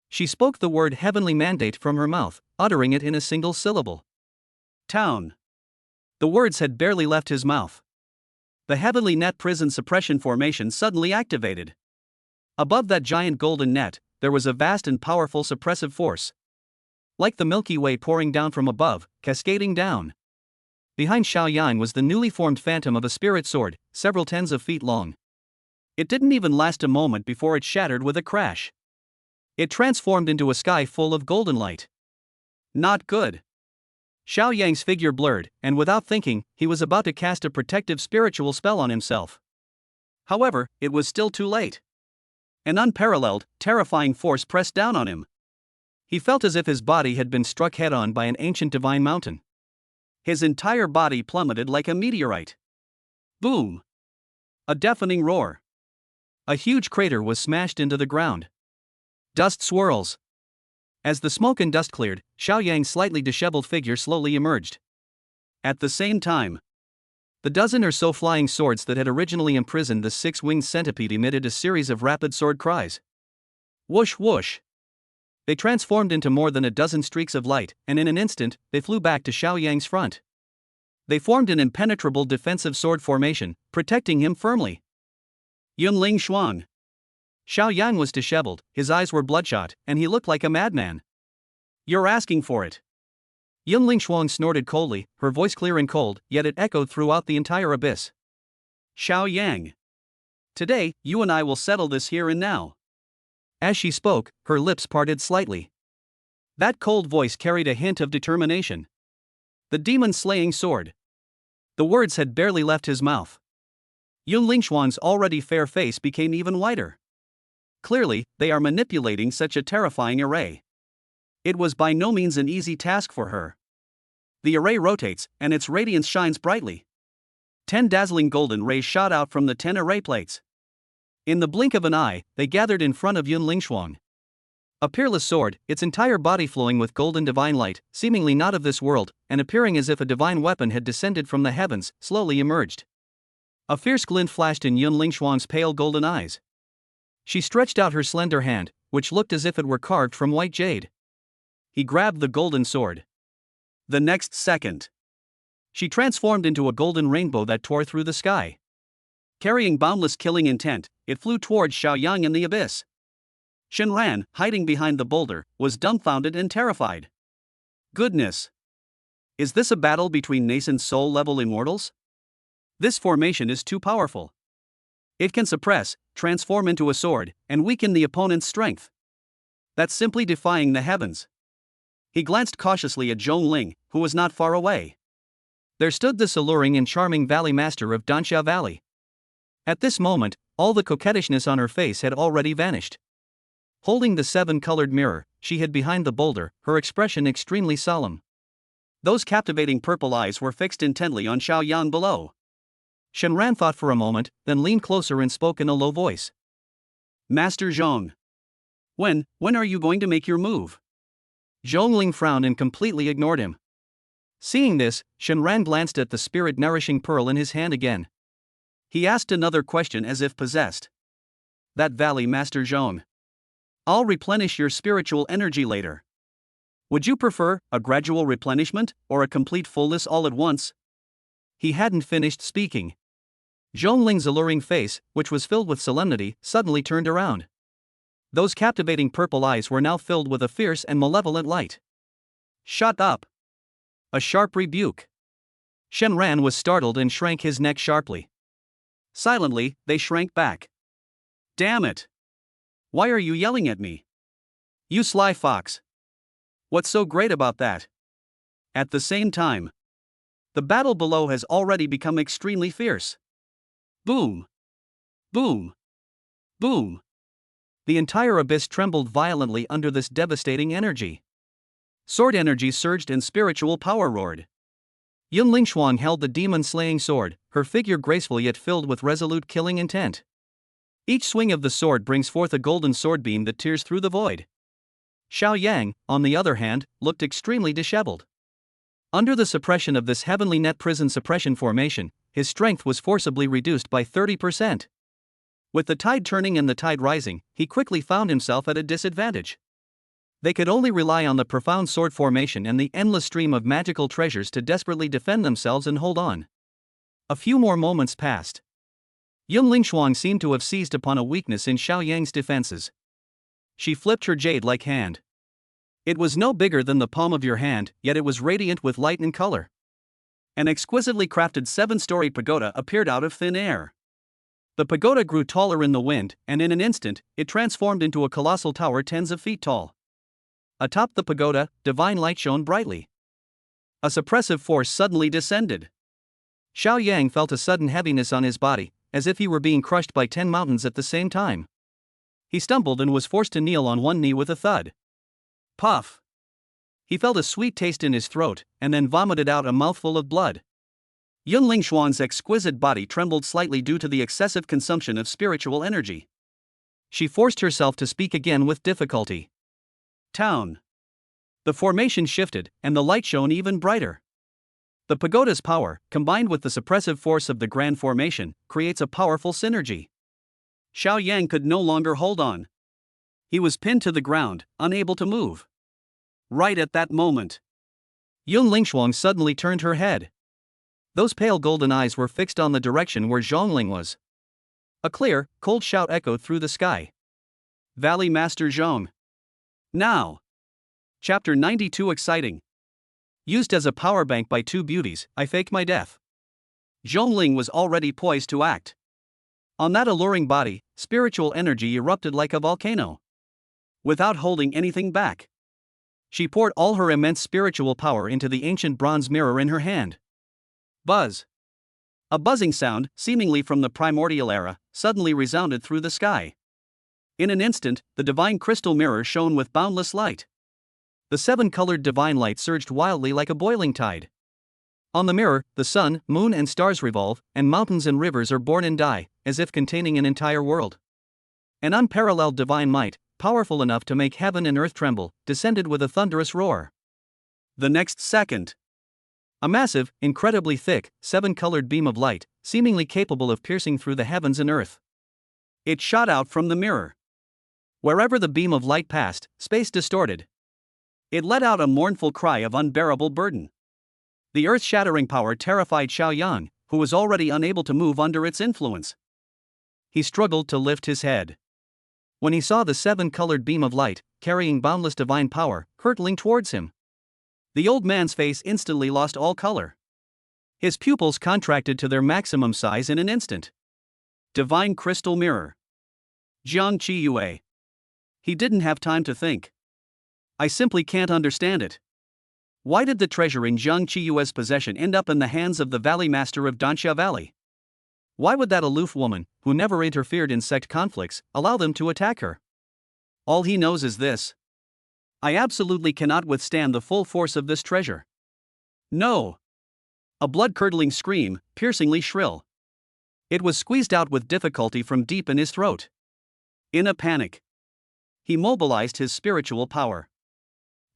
She spoke the word heavenly mandate from her mouth, uttering it in a single syllable. Town. The words had barely left his mouth. The Heavenly Net Prison Suppression Formation suddenly activated. Above that giant golden net, there was a vast and powerful suppressive force. Like the Milky Way pouring down from above, cascading down. Behind Xiaoyang was the newly formed phantom of a spirit sword, several tens of feet long. It didn't even last a moment before it shattered with a crash. It transformed into a sky full of golden light. Not good. Xiaoyang's figure blurred, and without thinking, he was about to cast a protective spiritual spell on himself. However, it was still too late. An unparalleled, terrifying force pressed down on him. He felt as if his body had been struck head-on by an ancient divine mountain. His entire body plummeted like a meteorite. Boom! A deafening roar. A huge crater was smashed into the ground. Dust swirls. As the smoke and dust cleared, Xiaoyang's slightly disheveled figure slowly emerged. At the same time, the dozen or so flying swords that had originally imprisoned the six-winged centipede emitted a series of rapid sword cries. Whoosh whoosh. They transformed into more than a dozen streaks of light, and in an instant, they flew back to Xiaoyang's front. They formed an impenetrable defensive sword formation, protecting him firmly. Yunling Shuang. Xiaoyang was disheveled, his eyes were bloodshot, and he looked like a madman. You're asking for it. Yunling Shuang snorted coldly, her voice clear and cold, yet it echoed throughout the entire abyss. Xiaoyang. Today, you and I will settle this here and now. As she spoke, her lips parted slightly. That cold voice carried a hint of determination. The demon-slaying sword. The words had barely left his mouth. Yunling Shuang's already fair face became even whiter. Clearly, they are manipulating such a terrifying array. It was by no means an easy task for her. The array rotates, and its radiance shines brightly. 10 dazzling golden rays shot out from the 10 array plates. In the blink of an eye, they gathered in front of Yunling Shuang. A peerless sword, its entire body flowing with golden divine light, seemingly not of this world, and appearing as if a divine weapon had descended from the heavens, slowly emerged. A fierce glint flashed in Yunling Shuang's pale golden eyes. She stretched out her slender hand, which looked as if it were carved from white jade. He grabbed the golden sword. The next second, she transformed into a golden rainbow that tore through the sky. Carrying boundless killing intent, it flew towards Xiaoyang in the abyss. Shenran, hiding behind the boulder, was dumbfounded and terrified. Goodness! Is this a battle between nascent soul-level immortals? This formation is too powerful. It can suppress, transform into a sword, and weaken the opponent's strength. That's simply defying the heavens. He glanced cautiously at Zhongling, who was not far away. There stood this alluring and charming valley master of Danxia Valley. At this moment, all the coquettishness on her face had already vanished. Holding the 7-colored mirror, she hid behind the boulder, her expression extremely solemn. Those captivating purple eyes were fixed intently on Xiaoyang below. Shenran thought for a moment, then leaned closer and spoke in a low voice. Master Zhong. When are you going to make your move? Zhongling frowned and completely ignored him. Seeing this, Shenran glanced at the spirit-nourishing pearl in his hand again. He asked another question as if possessed. That valley master Zhong. I'll replenish your spiritual energy later. Would you prefer a gradual replenishment or a complete fullness all at once? He hadn't finished speaking. Zhongling's alluring face, which was filled with solemnity, suddenly turned around. Those captivating purple eyes were now filled with a fierce and malevolent light. Shut up! A sharp rebuke. Shen Ran was startled and shrank his neck sharply. Silently, they shrank back. Damn it! Why are you yelling at me? You sly fox! What's so great about that? At the same time, the battle below has already become extremely fierce. Boom! Boom! Boom! The entire abyss trembled violently under this devastating energy. Sword energy surged and spiritual power roared. Yun Lingshuang held the demon-slaying sword, her figure graceful yet filled with resolute killing intent. Each swing of the sword brings forth a golden sword beam that tears through the void. Xiao Yang, on the other hand, looked extremely disheveled. Under the suppression of this heavenly net prison suppression formation, his strength was forcibly reduced by 30%. With the tide turning and the tide rising, he quickly found himself at a disadvantage. They could only rely on the profound sword formation and the endless stream of magical treasures to desperately defend themselves and hold on. A few more moments passed. Yun Lingshuang seemed to have seized upon a weakness in Xiao Yang's defenses. She flipped her jade-like hand. It was no bigger than the palm of your hand, yet it was radiant with light and color. An exquisitely crafted 7-story pagoda appeared out of thin air. The pagoda grew taller in the wind, and in an instant, it transformed into a colossal tower tens of feet tall. Atop the pagoda, divine light shone brightly. A suppressive force suddenly descended. Xiao Yang felt a sudden heaviness on his body, as if he were being crushed by 10 mountains at the same time. He stumbled and was forced to kneel on one knee with a thud. Puff! He felt a sweet taste in his throat, and then vomited out a mouthful of blood. Yun Lingshuang's exquisite body trembled slightly due to the excessive consumption of spiritual energy. She forced herself to speak again with difficulty. Town. The formation shifted, and the light shone even brighter. The pagoda's power, combined with the suppressive force of the grand formation, creates a powerful synergy. Xiao Yang could no longer hold on. He was pinned to the ground, unable to move. Right at that moment, Yun Lingshuang suddenly turned her head. Those pale golden eyes were fixed on the direction where Zhongling was. A clear, cold shout echoed through the sky. Valley Master Zhong. Now! Chapter 92 Exciting. Used as a power bank by two beauties, I faked my death. Zhongling was already poised to act. On that alluring body, spiritual energy erupted like a volcano. Without holding anything back, she poured all her immense spiritual power into the ancient bronze mirror in her hand. Buzz! A buzzing sound, seemingly from the primordial era, suddenly resounded through the sky. In an instant, the divine crystal mirror shone with boundless light. The 7-colored divine light surged wildly like a boiling tide. On the mirror, the sun, moon and stars revolve, and mountains and rivers are born and die, as if containing an entire world. An unparalleled divine might, powerful enough to make heaven and earth tremble, descended with a thunderous roar. The next second, a massive, incredibly thick, 7-colored beam of light, seemingly capable of piercing through the heavens and earth. It shot out from the mirror. Wherever the beam of light passed, space distorted. It let out a mournful cry of unbearable burden. The earth-shattering power terrified Xiao Yang, who was already unable to move under its influence. He struggled to lift his head. When he saw the 7-colored beam of light, carrying boundless divine power, hurtling towards him, the old man's face instantly lost all color. His pupils contracted to their maximum size in an instant. Divine crystal mirror. Jiang Qiyue. He didn't have time to think. I simply can't understand it. Why did the treasure in Jiang Qiyue's possession end up in the hands of the Valley Master of Danxia Valley? Why would that aloof woman, who never interfered in sect conflicts, allow them to attack her? All he knows is this. I absolutely cannot withstand the full force of this treasure. No! A blood-curdling scream, piercingly shrill. It was squeezed out with difficulty from deep in his throat. In a panic, he mobilized his spiritual power.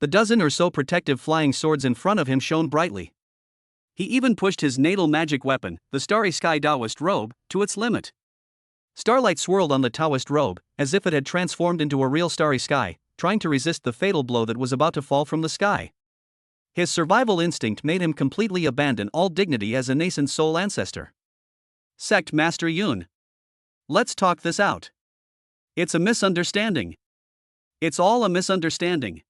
The dozen or so protective flying swords in front of him shone brightly. He even pushed his natal magic weapon, the Starry Sky Taoist robe, to its limit. Starlight swirled on the Taoist robe, as if it had transformed into a real starry sky, trying to resist the fatal blow that was about to fall from the sky. His survival instinct made him completely abandon all dignity as a nascent soul ancestor. Sect Master Yun. Let's talk this out. It's a misunderstanding. It's all a misunderstanding.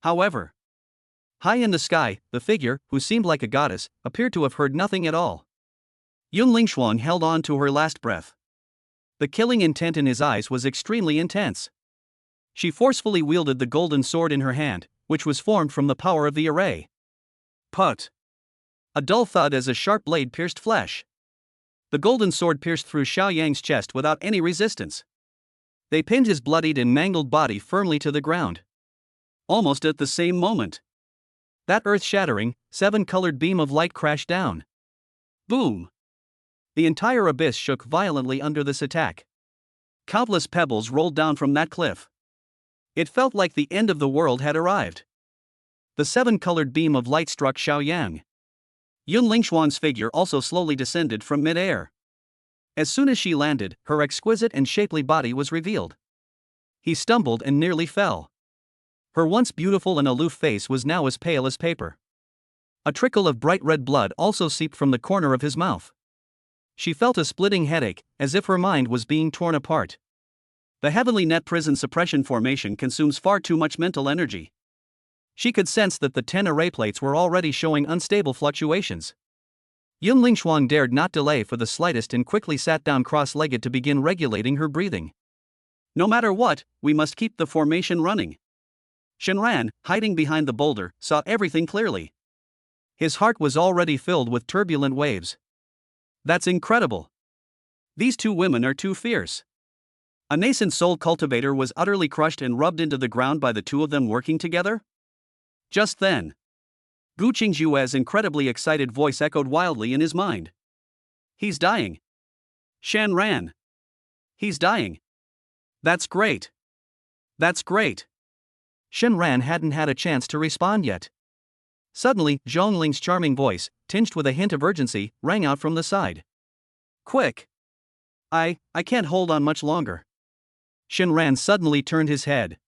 However, high in the sky, the figure, who seemed like a goddess, appeared to have heard nothing at all. Yun Lingshuang held on to her last breath. The killing intent in his eyes was extremely intense. She forcefully wielded the golden sword in her hand, which was formed from the power of the array. Put! A dull thud as a sharp blade pierced flesh. The golden sword pierced through Xiao Yang's chest without any resistance. They pinned his bloodied and mangled body firmly to the ground. Almost at the same moment, that earth-shattering, seven-colored beam of light crashed down. Boom! The entire abyss shook violently under this attack. Countless pebbles rolled down from that cliff. It felt like the end of the world had arrived. The seven-colored beam of light struck Xiao Yang. Yun Lingshuang's figure also slowly descended from mid-air. As soon as she landed, her exquisite and shapely body was revealed. He stumbled and nearly fell. Her once beautiful and aloof face was now as pale as paper. A trickle of bright red blood also seeped from the corner of his mouth. She felt a splitting headache, as if her mind was being torn apart. The heavenly net prison suppression formation consumes far too much mental energy. She could sense that the 10 array plates were already showing unstable fluctuations. Yun Lingshuang dared not delay for the slightest and quickly sat down cross-legged to begin regulating her breathing. No matter what, we must keep the formation running. Shenran, hiding behind the boulder, saw everything clearly. His heart was already filled with turbulent waves. That's incredible. These two women are too fierce. A nascent soul cultivator was utterly crushed and rubbed into the ground by the two of them working together? Just then, Gu Qingjue's incredibly excited voice echoed wildly in his mind. He's dying. Shenran. He's dying. That's great. That's great. Shenran hadn't had a chance to respond yet. Suddenly, Zhongling's charming voice, tinged with a hint of urgency, rang out from the side. Quick! I can't hold on much longer. Shenran suddenly turned his head.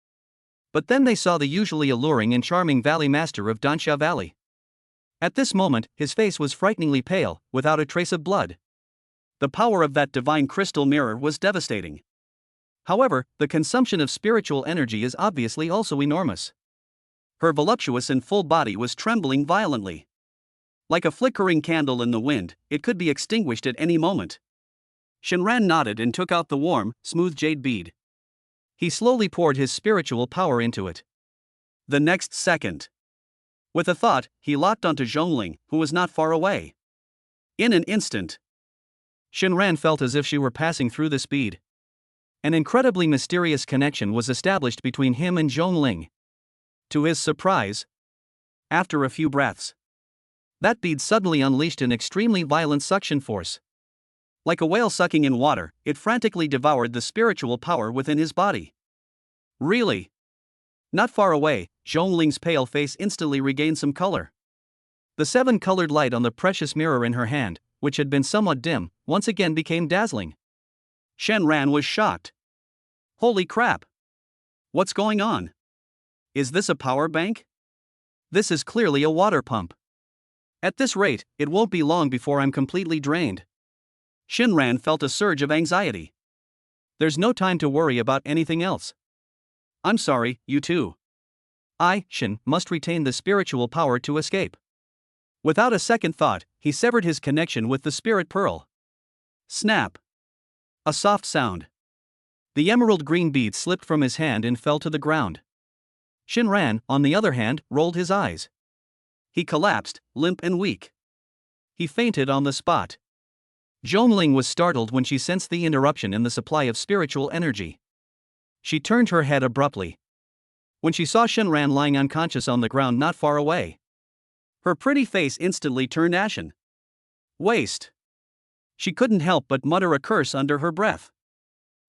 But then they saw the usually alluring and charming Valley Master of Danxia Valley. At this moment, his face was frighteningly pale, without a trace of blood. The power of that divine crystal mirror was devastating. However, the consumption of spiritual energy is obviously also enormous. Her voluptuous and full body was trembling violently. Like a flickering candle in the wind, it could be extinguished at any moment. Shenran nodded and took out the warm, smooth jade bead. He slowly poured his spiritual power into it. The next second, with a thought, he locked onto Zhongling, who was not far away. In an instant, Shenran felt as if she were passing through this bead. An incredibly mysterious connection was established between him and Zhongling. To his surprise, after a few breaths, that bead suddenly unleashed an extremely violent suction force. Like a whale sucking in water, it frantically devoured the spiritual power within his body. Really? Not far away, Zhongling's pale face instantly regained some color. The seven-colored light on the precious mirror in her hand, which had been somewhat dim, once again became dazzling. Shenran was shocked. Holy crap! What's going on? Is this a power bank? This is clearly a water pump. At this rate, it won't be long before I'm completely drained. Shenran felt a surge of anxiety. There's no time to worry about anything else. I'm sorry, you too. Shen, must retain the spiritual power to escape. Without a second thought, he severed his connection with the spirit pearl. Snap! A soft sound. The emerald green bead slipped from his hand and fell to the ground. Shenran, on the other hand, rolled his eyes. He collapsed, limp and weak. He fainted on the spot. Zhongling was startled when she sensed the interruption in the supply of spiritual energy. She turned her head abruptly when she saw Shenran lying unconscious on the ground not far away. Her pretty face instantly turned ashen. Waste! She couldn't help but mutter a curse under her breath.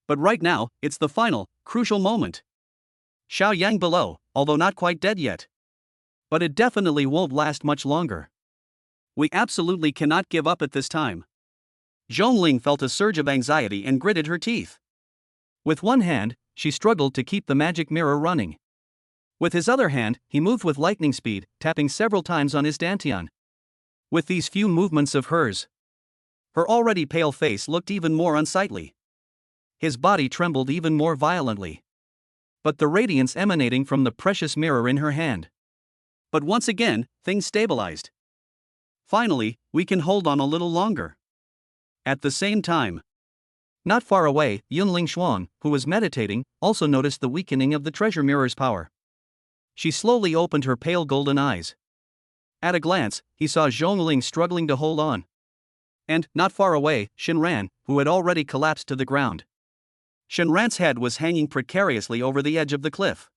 But right now, it's the final, crucial moment. Xiao Yang below, although not quite dead yet. But it definitely won't last much longer. We absolutely cannot give up at this time. Zhongling felt a surge of anxiety and gritted her teeth. With one hand, she struggled to keep the magic mirror running. With his other hand, he moved with lightning speed, tapping several times on his dantian. With these few movements of hers, her already pale face looked even more unsightly. His body trembled even more violently. But the radiance emanating from the precious mirror in her hand. But once again, things stabilized. Finally, we can hold on a little longer. At the same time, not far away, Yunling Xuan, who was meditating, also noticed the weakening of the treasure mirror's power. She slowly opened her pale golden eyes. At a glance, he saw Zhongling struggling to hold on. And, not far away, Shenran, who had already collapsed to the ground. Shenran's head was hanging precariously over the edge of the cliff.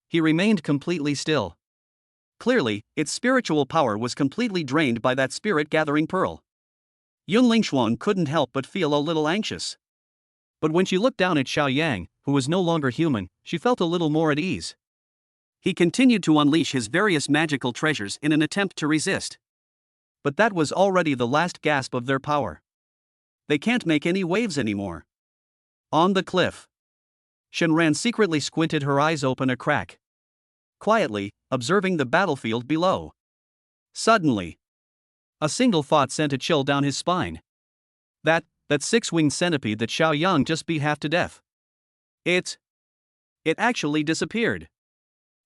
He remained completely still. Clearly, its spiritual power was completely drained by that spirit-gathering pearl. Yunling Xuan couldn't help but feel a little anxious. But when she looked down at Xiao Yang, who was no longer human, she felt a little more at ease. He continued to unleash his various magical treasures in an attempt to resist. But that was already the last gasp of their power. They can't make any waves anymore. On the cliff, Shenran secretly squinted her eyes open a crack. Quietly, observing the battlefield below. Suddenly, a single thought sent a chill down his spine. That six-winged centipede that Xiao Yang just beat half to death. It actually disappeared.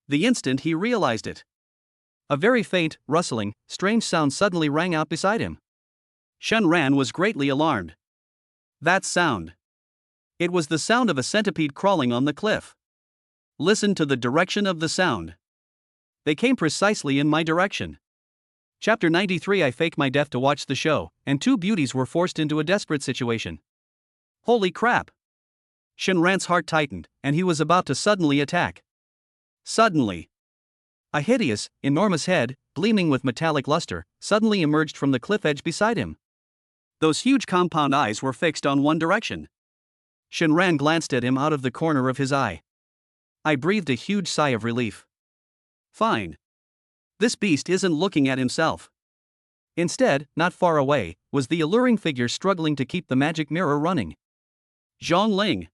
The instant he realized it, a very faint, rustling, strange sound suddenly rang out beside him. Shenran was greatly alarmed. That sound. It was the sound of a centipede crawling on the cliff. Listen to the direction of the sound. They came precisely in my direction. Chapter 93. I faked my death to watch the show, and two beauties were forced into a desperate situation. Holy crap! Shenran's heart tightened, and he was about to suddenly attack. Suddenly, a hideous, enormous head, gleaming with metallic luster, suddenly emerged from the cliff edge beside him. Those huge compound eyes were fixed on one direction. Shenran glanced at him out of the corner of his eye. I breathed a huge sigh of relief. Fine. This beast isn't looking at himself. Instead, not far away, was the alluring figure struggling to keep the magic mirror running. Zhongling.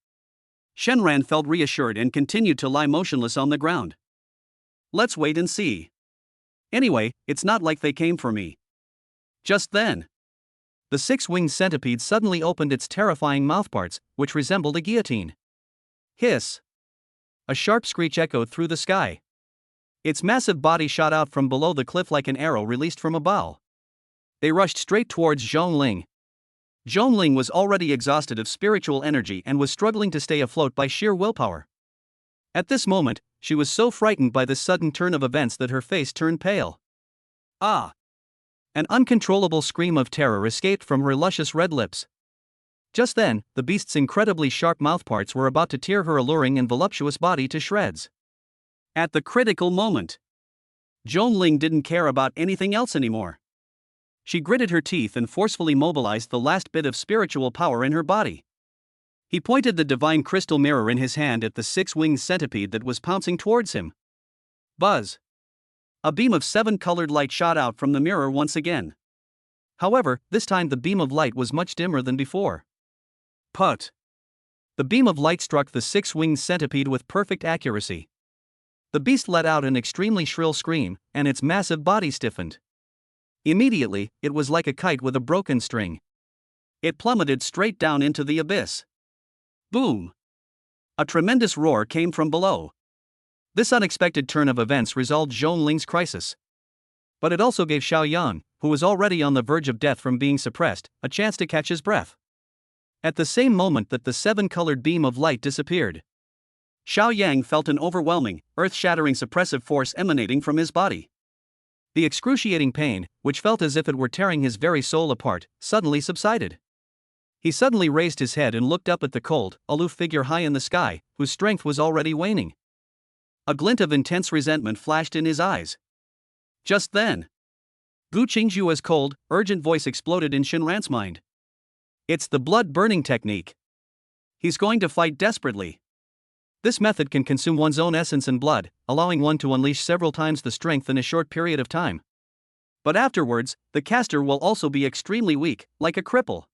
Shenran felt reassured and continued to lie motionless on the ground. Let's wait and see. Anyway, it's not like they came for me. Just then, the six-winged centipede suddenly opened its terrifying mouthparts, which resembled a guillotine. Hiss! A sharp screech echoed through the sky. Its massive body shot out from below the cliff like an arrow released from a bow. They rushed straight towards Zhongling. Zhongling was already exhausted of spiritual energy and was struggling to stay afloat by sheer willpower. At this moment, she was so frightened by this sudden turn of events that her face turned pale. Ah! An uncontrollable scream of terror escaped from her luscious red lips. Just then, the beast's incredibly sharp mouthparts were about to tear her alluring and voluptuous body to shreds. At the critical moment, Zhongling didn't care about anything else anymore. She gritted her teeth and forcefully mobilized the last bit of spiritual power in her body. He pointed the divine crystal mirror in his hand at the six-winged centipede that was pouncing towards him. Buzz! A beam of seven-colored light shot out from the mirror once again. However, this time the beam of light was much dimmer than before. Put! The beam of light struck the six-winged centipede with perfect accuracy. The beast let out an extremely shrill scream, and its massive body stiffened. Immediately, it was like a kite with a broken string. It plummeted straight down into the abyss. Boom! A tremendous roar came from below. This unexpected turn of events resolved Zhongling's crisis. But it also gave Xiao Yang, who was already on the verge of death from being suppressed, a chance to catch his breath. At the same moment that the seven-colored beam of light disappeared, Xiao Yang felt an overwhelming, earth-shattering suppressive force emanating from his body. The excruciating pain, which felt as if it were tearing his very soul apart, suddenly subsided. He suddenly raised his head and looked up at the cold, aloof figure high in the sky, whose strength was already waning. A glint of intense resentment flashed in his eyes. Just then, Gu Qingjua's cold, urgent voice exploded in Shenran's mind. It's the blood-burning technique. He's going to fight desperately. This method can consume one's own essence and blood, allowing one to unleash several times the strength in a short period of time. But afterwards, the caster will also be extremely weak, like a cripple.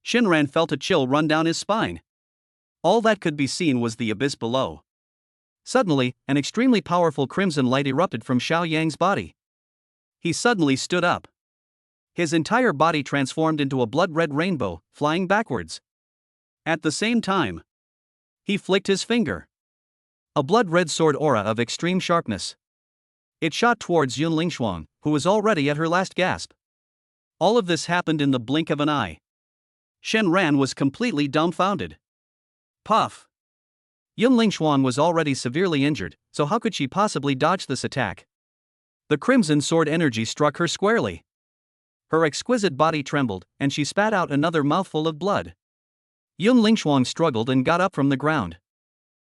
Shinran felt a chill run down his spine. All that could be seen was the abyss below. Suddenly, an extremely powerful crimson light erupted from Xiao Yang's body. He suddenly stood up. His entire body transformed into a blood-red rainbow, flying backwards. At the same time, he flicked his finger. A blood-red sword aura of extreme sharpness. It shot towards Yun Lingshuang, who was already at her last gasp. All of this happened in the blink of an eye. Shenran was completely dumbfounded. Puff! Yun Lingshuang was already severely injured, so how could she possibly dodge this attack? The crimson sword energy struck her squarely. Her exquisite body trembled, and she spat out another mouthful of blood. Yun Lingshuang struggled and got up from the ground.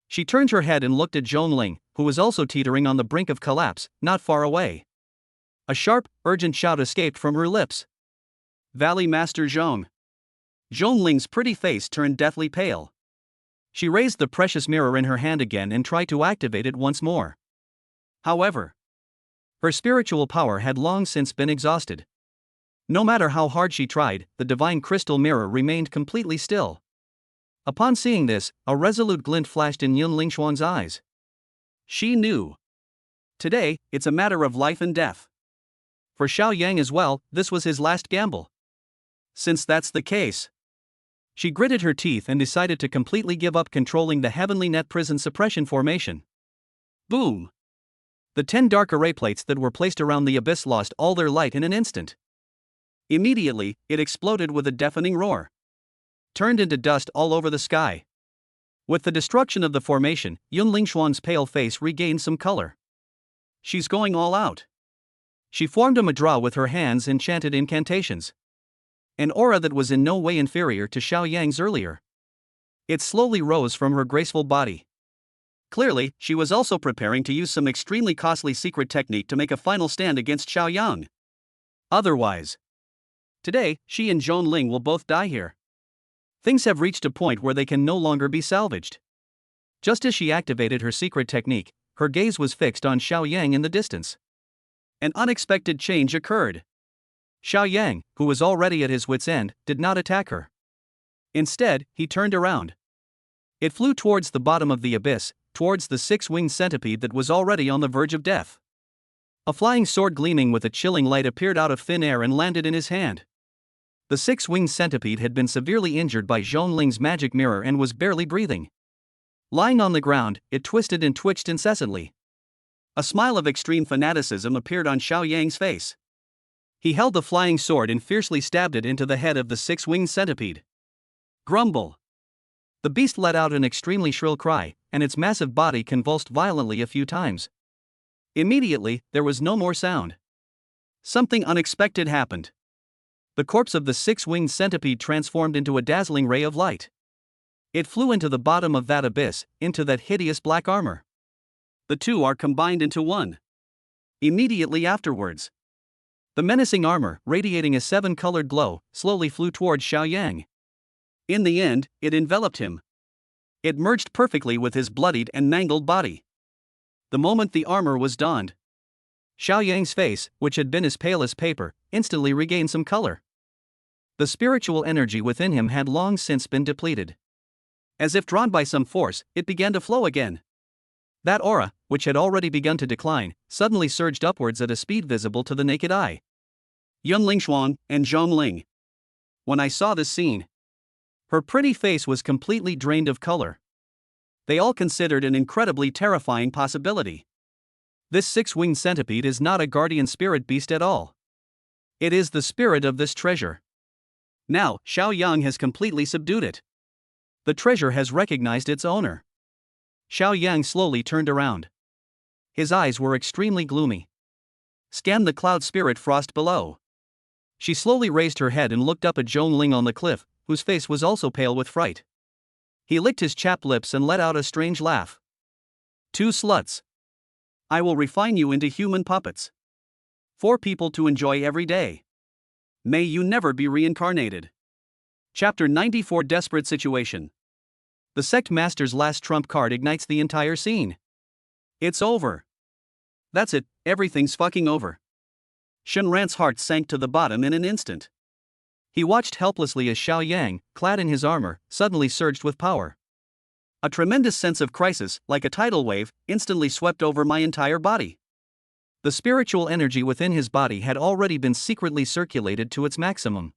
She turned her head and looked at Zhongling, who was also teetering on the brink of collapse, not far away. A sharp, urgent shout escaped from her lips. Valley Master Zhong. Zhongling's pretty face turned deathly pale. She raised the precious mirror in her hand again and tried to activate it once more. However, her spiritual power had long since been exhausted. No matter how hard she tried, the divine crystal mirror remained completely still. Upon seeing this, a resolute glint flashed in Yun Lingshuang's eyes. She knew. Today, it's a matter of life and death. For Xiao Yang as well, this was his last gamble. Since that's the case, she gritted her teeth and decided to completely give up controlling the Heavenly Net Prison Suppression Formation. Boom! The 10 dark array plates that were placed around the abyss lost all their light in an instant. Immediately, it exploded with a deafening roar. Turned into dust all over the sky. With the destruction of the formation, Yun Lingshuang's pale face regained some color. She's going all out. She formed a mudra with her hands and chanted incantations. An aura that was in no way inferior to Xiao Yang's earlier. It slowly rose from her graceful body. Clearly, she was also preparing to use some extremely costly secret technique to make a final stand against Xiao Yang. Otherwise, today, she and Zhongling will both die here. Things have reached a point where they can no longer be salvaged. Just as she activated her secret technique, her gaze was fixed on Xiao Yang in the distance. An unexpected change occurred. Xiao Yang, who was already at his wits' end, did not attack her. Instead, he turned around. It flew towards the bottom of the abyss, towards the six-winged centipede that was already on the verge of death. A flying sword gleaming with a chilling light appeared out of thin air and landed in his hand. The six-winged centipede had been severely injured by Zhongling's magic mirror and was barely breathing. Lying on the ground, it twisted and twitched incessantly. A smile of extreme fanaticism appeared on Xiao Yang's face. He held the flying sword and fiercely stabbed it into the head of the six-winged centipede. Grumble! The beast let out an extremely shrill cry, and its massive body convulsed violently a few times. Immediately, there was no more sound. Something unexpected happened. The corpse of the six-winged centipede transformed into a dazzling ray of light. It flew into the bottom of that abyss, into that hideous black armor. The two are combined into one. Immediately afterwards, the menacing armor, radiating a 7-colored glow, slowly flew towards Xiao Yang. In the end, it enveloped him. It merged perfectly with his bloodied and mangled body. The moment the armor was donned, Xiao Yang's face, which had been as pale as paper, instantly regained some color. The spiritual energy within him had long since been depleted. As if drawn by some force, it began to flow again. That aura, which had already begun to decline, suddenly surged upwards at a speed visible to the naked eye. Yun Lingshuang and Zhongling. When I saw this scene, her pretty face was completely drained of color. They all considered an incredibly terrifying possibility. This six-winged centipede is not a guardian spirit beast at all. It is the spirit of this treasure. Now, Xiao Yang has completely subdued it. The treasure has recognized its owner. Xiao Yang slowly turned around. His eyes were extremely gloomy. Scan the cloud spirit frost below. She slowly raised her head and looked up at Zhongling on the cliff, whose face was also pale with fright. He licked his chapped lips and let out a strange laugh. 2 sluts. I will refine you into human puppets. 4 people to enjoy every day. May you never be reincarnated. Chapter 94 Desperate Situation. The sect master's last trump card ignites the entire scene. It's over. That's it, everything's fucking over. Shenran's heart sank to the bottom in an instant. He watched helplessly as Xiao Yang, clad in his armor, suddenly surged with power. A tremendous sense of crisis, like a tidal wave, instantly swept over my entire body. The spiritual energy within his body had already been secretly circulated to its maximum.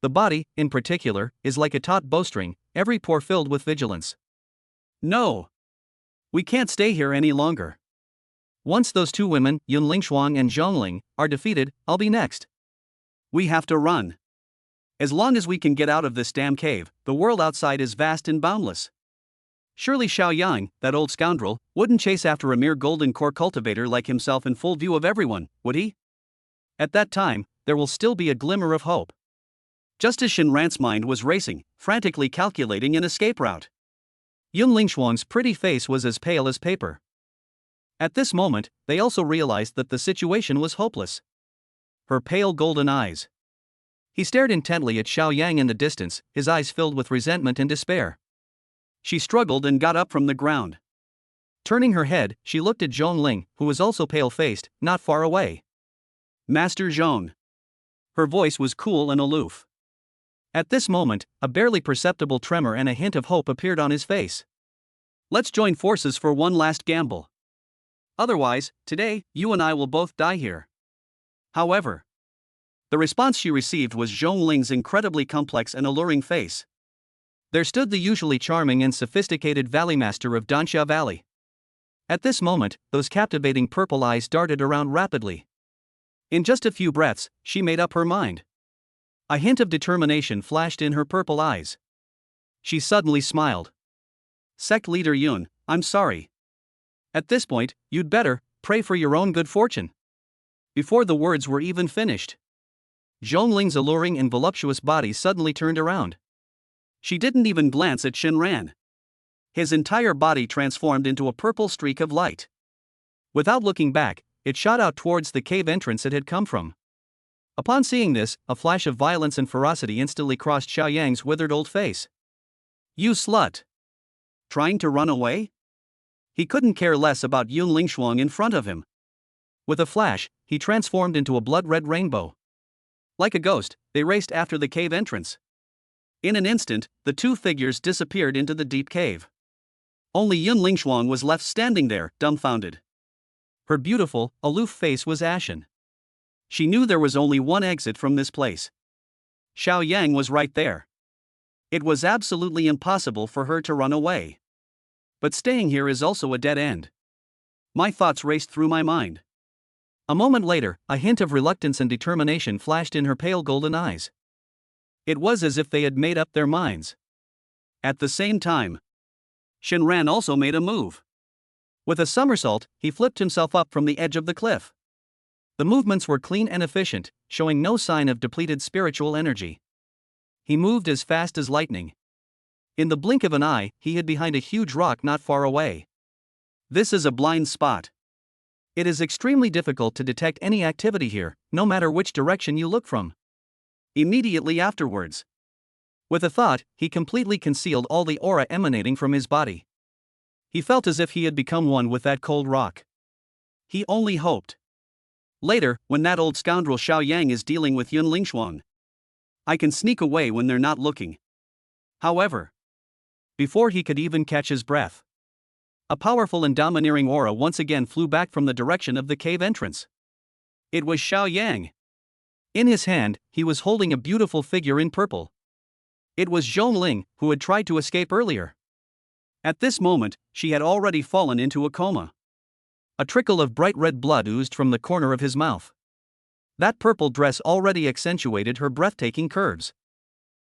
The body, in particular, is like a taut bowstring, every pore filled with vigilance. No! We can't stay here any longer. Once those two women, Yun Lingshuang and Zhongling, are defeated, I'll be next. We have to run. As long as we can get out of this damn cave, the world outside is vast and boundless. Surely Xiao Yang, that old scoundrel, wouldn't chase after a mere golden core cultivator like himself in full view of everyone, would he? At that time, there will still be a glimmer of hope. Just as Shinran's mind was racing, frantically calculating an escape route. Yun Lingshuang's pretty face was as pale as paper. At this moment, they also realized that the situation was hopeless. Her pale golden eyes. He stared intently at Xiao Yang in the distance, his eyes filled with resentment and despair. She struggled and got up from the ground. Turning her head, she looked at Zhongling, who was also pale-faced, not far away. Master Zhong. Her voice was cool and aloof. At this moment, a barely perceptible tremor and a hint of hope appeared on his face. Let's join forces for one last gamble. Otherwise, today, you and I will both die here. However, the response she received was Zhongling's incredibly complex and alluring face. There stood the usually charming and sophisticated valley master of Danxia Valley. At this moment, those captivating purple eyes darted around rapidly. In just a few breaths, she made up her mind. A hint of determination flashed in her purple eyes. She suddenly smiled. Sect leader Yun, I'm sorry. At this point, you'd better pray for your own good fortune. Before the words were even finished, Zhongling's alluring and voluptuous body suddenly turned around. She didn't even glance at Shinran. His entire body transformed into a purple streak of light. Without looking back, it shot out towards the cave entrance it had come from. Upon seeing this, a flash of violence and ferocity instantly crossed Xiao Yang's withered old face. You slut! Trying to run away? He couldn't care less about Yun Lingshuang in front of him. With a flash, he transformed into a blood-red rainbow. Like a ghost, they raced after the cave entrance. In an instant, the two figures disappeared into the deep cave. Only Yun Lingshuang was left standing there, dumbfounded. Her beautiful, aloof face was ashen. She knew there was only one exit from this place. Xiao Yang was right there. It was absolutely impossible for her to run away. But staying here is also a dead end. My thoughts raced through my mind. A moment later, a hint of reluctance and determination flashed in her pale golden eyes. It was as if they had made up their minds. At the same time, Shinran also made a move. With a somersault, he flipped himself up from the edge of the cliff. The movements were clean and efficient, showing no sign of depleted spiritual energy. He moved as fast as lightning. In the blink of an eye, he hid behind a huge rock not far away. This is a blind spot. It is extremely difficult to detect any activity here, no matter which direction you look from. Immediately afterwards, with a thought, he completely concealed all the aura emanating from his body. He felt as if he had become one with that cold rock. He only hoped. Later, when that old scoundrel Xiao Yang is dealing with Yun Lingshuang, I can sneak away when they're not looking. However, before he could even catch his breath, a powerful and domineering aura once again flew back from the direction of the cave entrance. It was Xiao Yang. In his hand, he was holding a beautiful figure in purple. It was Zhongling, who had tried to escape earlier. At this moment, she had already fallen into a coma. A trickle of bright red blood oozed from the corner of his mouth. That purple dress already accentuated her breathtaking curves.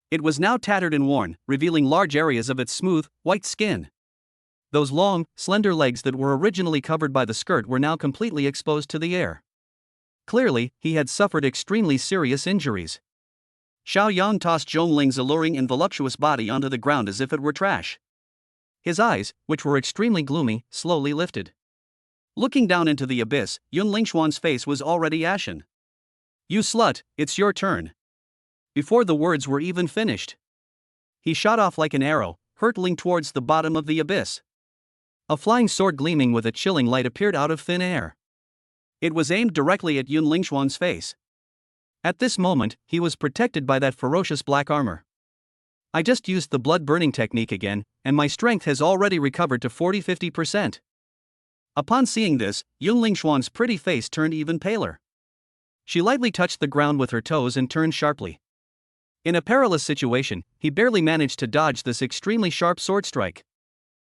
It was now tattered and worn, revealing large areas of its smooth, white skin. Those long, slender legs that were originally covered by the skirt were now completely exposed to the air. Clearly, he had suffered extremely serious injuries. Xiao Yang tossed Zhongling's alluring and voluptuous body onto the ground as if it were trash. His eyes, which were extremely gloomy, slowly lifted. Looking down into the abyss, Yun Lingshuang's face was already ashen. You slut, it's your turn. Before the words were even finished, he shot off like an arrow, hurtling towards the bottom of the abyss. A flying sword gleaming with a chilling light appeared out of thin air. It was aimed directly at Yun Lingshuang's face. At this moment, he was protected by that ferocious black armor. I just used the blood burning technique again, and my strength has already recovered to 40–50%. Upon seeing this, Yun Lingshuan's pretty face turned even paler. She lightly touched the ground with her toes and turned sharply. In a perilous situation, he barely managed to dodge this extremely sharp sword strike.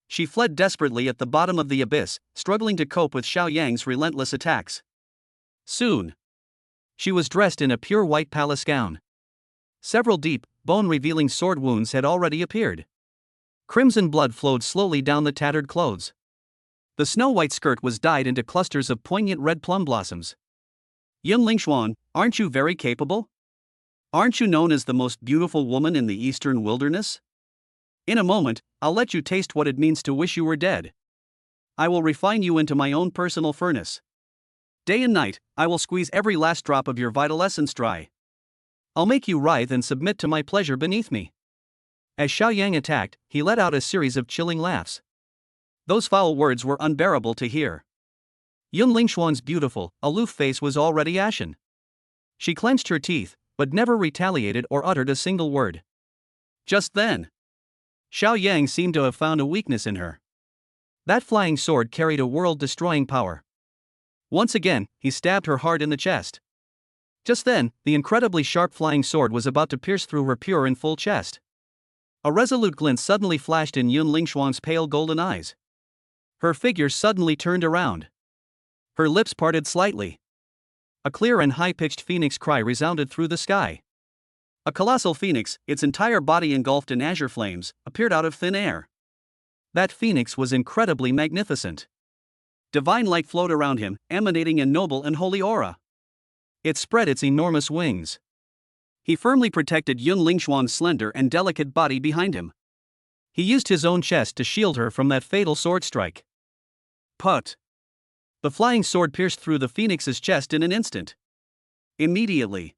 She fled desperately at the bottom of the abyss, struggling to cope with Xiao Yang's relentless attacks. Soon, she was dressed in a pure white palace gown. Several deep, bone-revealing sword wounds had already appeared. Crimson blood flowed slowly down the tattered clothes. The snow-white skirt was dyed into clusters of poignant red plum blossoms. Yun Lingshuan, aren't you very capable? Aren't you known as the most beautiful woman in the eastern wilderness? In a moment, I'll let you taste what it means to wish you were dead. I will refine you into my own personal furnace. Day and night, I will squeeze every last drop of your vital essence dry. I'll make you writhe and submit to my pleasure beneath me. As Xiao Yang attacked, he let out a series of chilling laughs. Those foul words were unbearable to hear. Yun Lingshuan's beautiful, aloof face was already ashen. She clenched her teeth, but never retaliated or uttered a single word. Just then, Xiao Yang seemed to have found a weakness in her. That flying sword carried a world-destroying power. Once again, he stabbed her hard in the chest. Just then, the incredibly sharp flying sword was about to pierce through her pure and full chest. A resolute glint suddenly flashed in Yun Lingshuan's pale golden eyes. Her figure suddenly turned around. Her lips parted slightly. A clear and high-pitched phoenix cry resounded through the sky. A colossal phoenix, its entire body engulfed in azure flames, appeared out of thin air. That phoenix was incredibly magnificent. Divine light flowed around him, emanating a noble and holy aura. It spread its enormous wings. He firmly protected Yun Lingshuan's slender and delicate body behind him. He used his own chest to shield her from that fatal sword strike. Put! The flying sword pierced through the phoenix's chest in an instant. Immediately,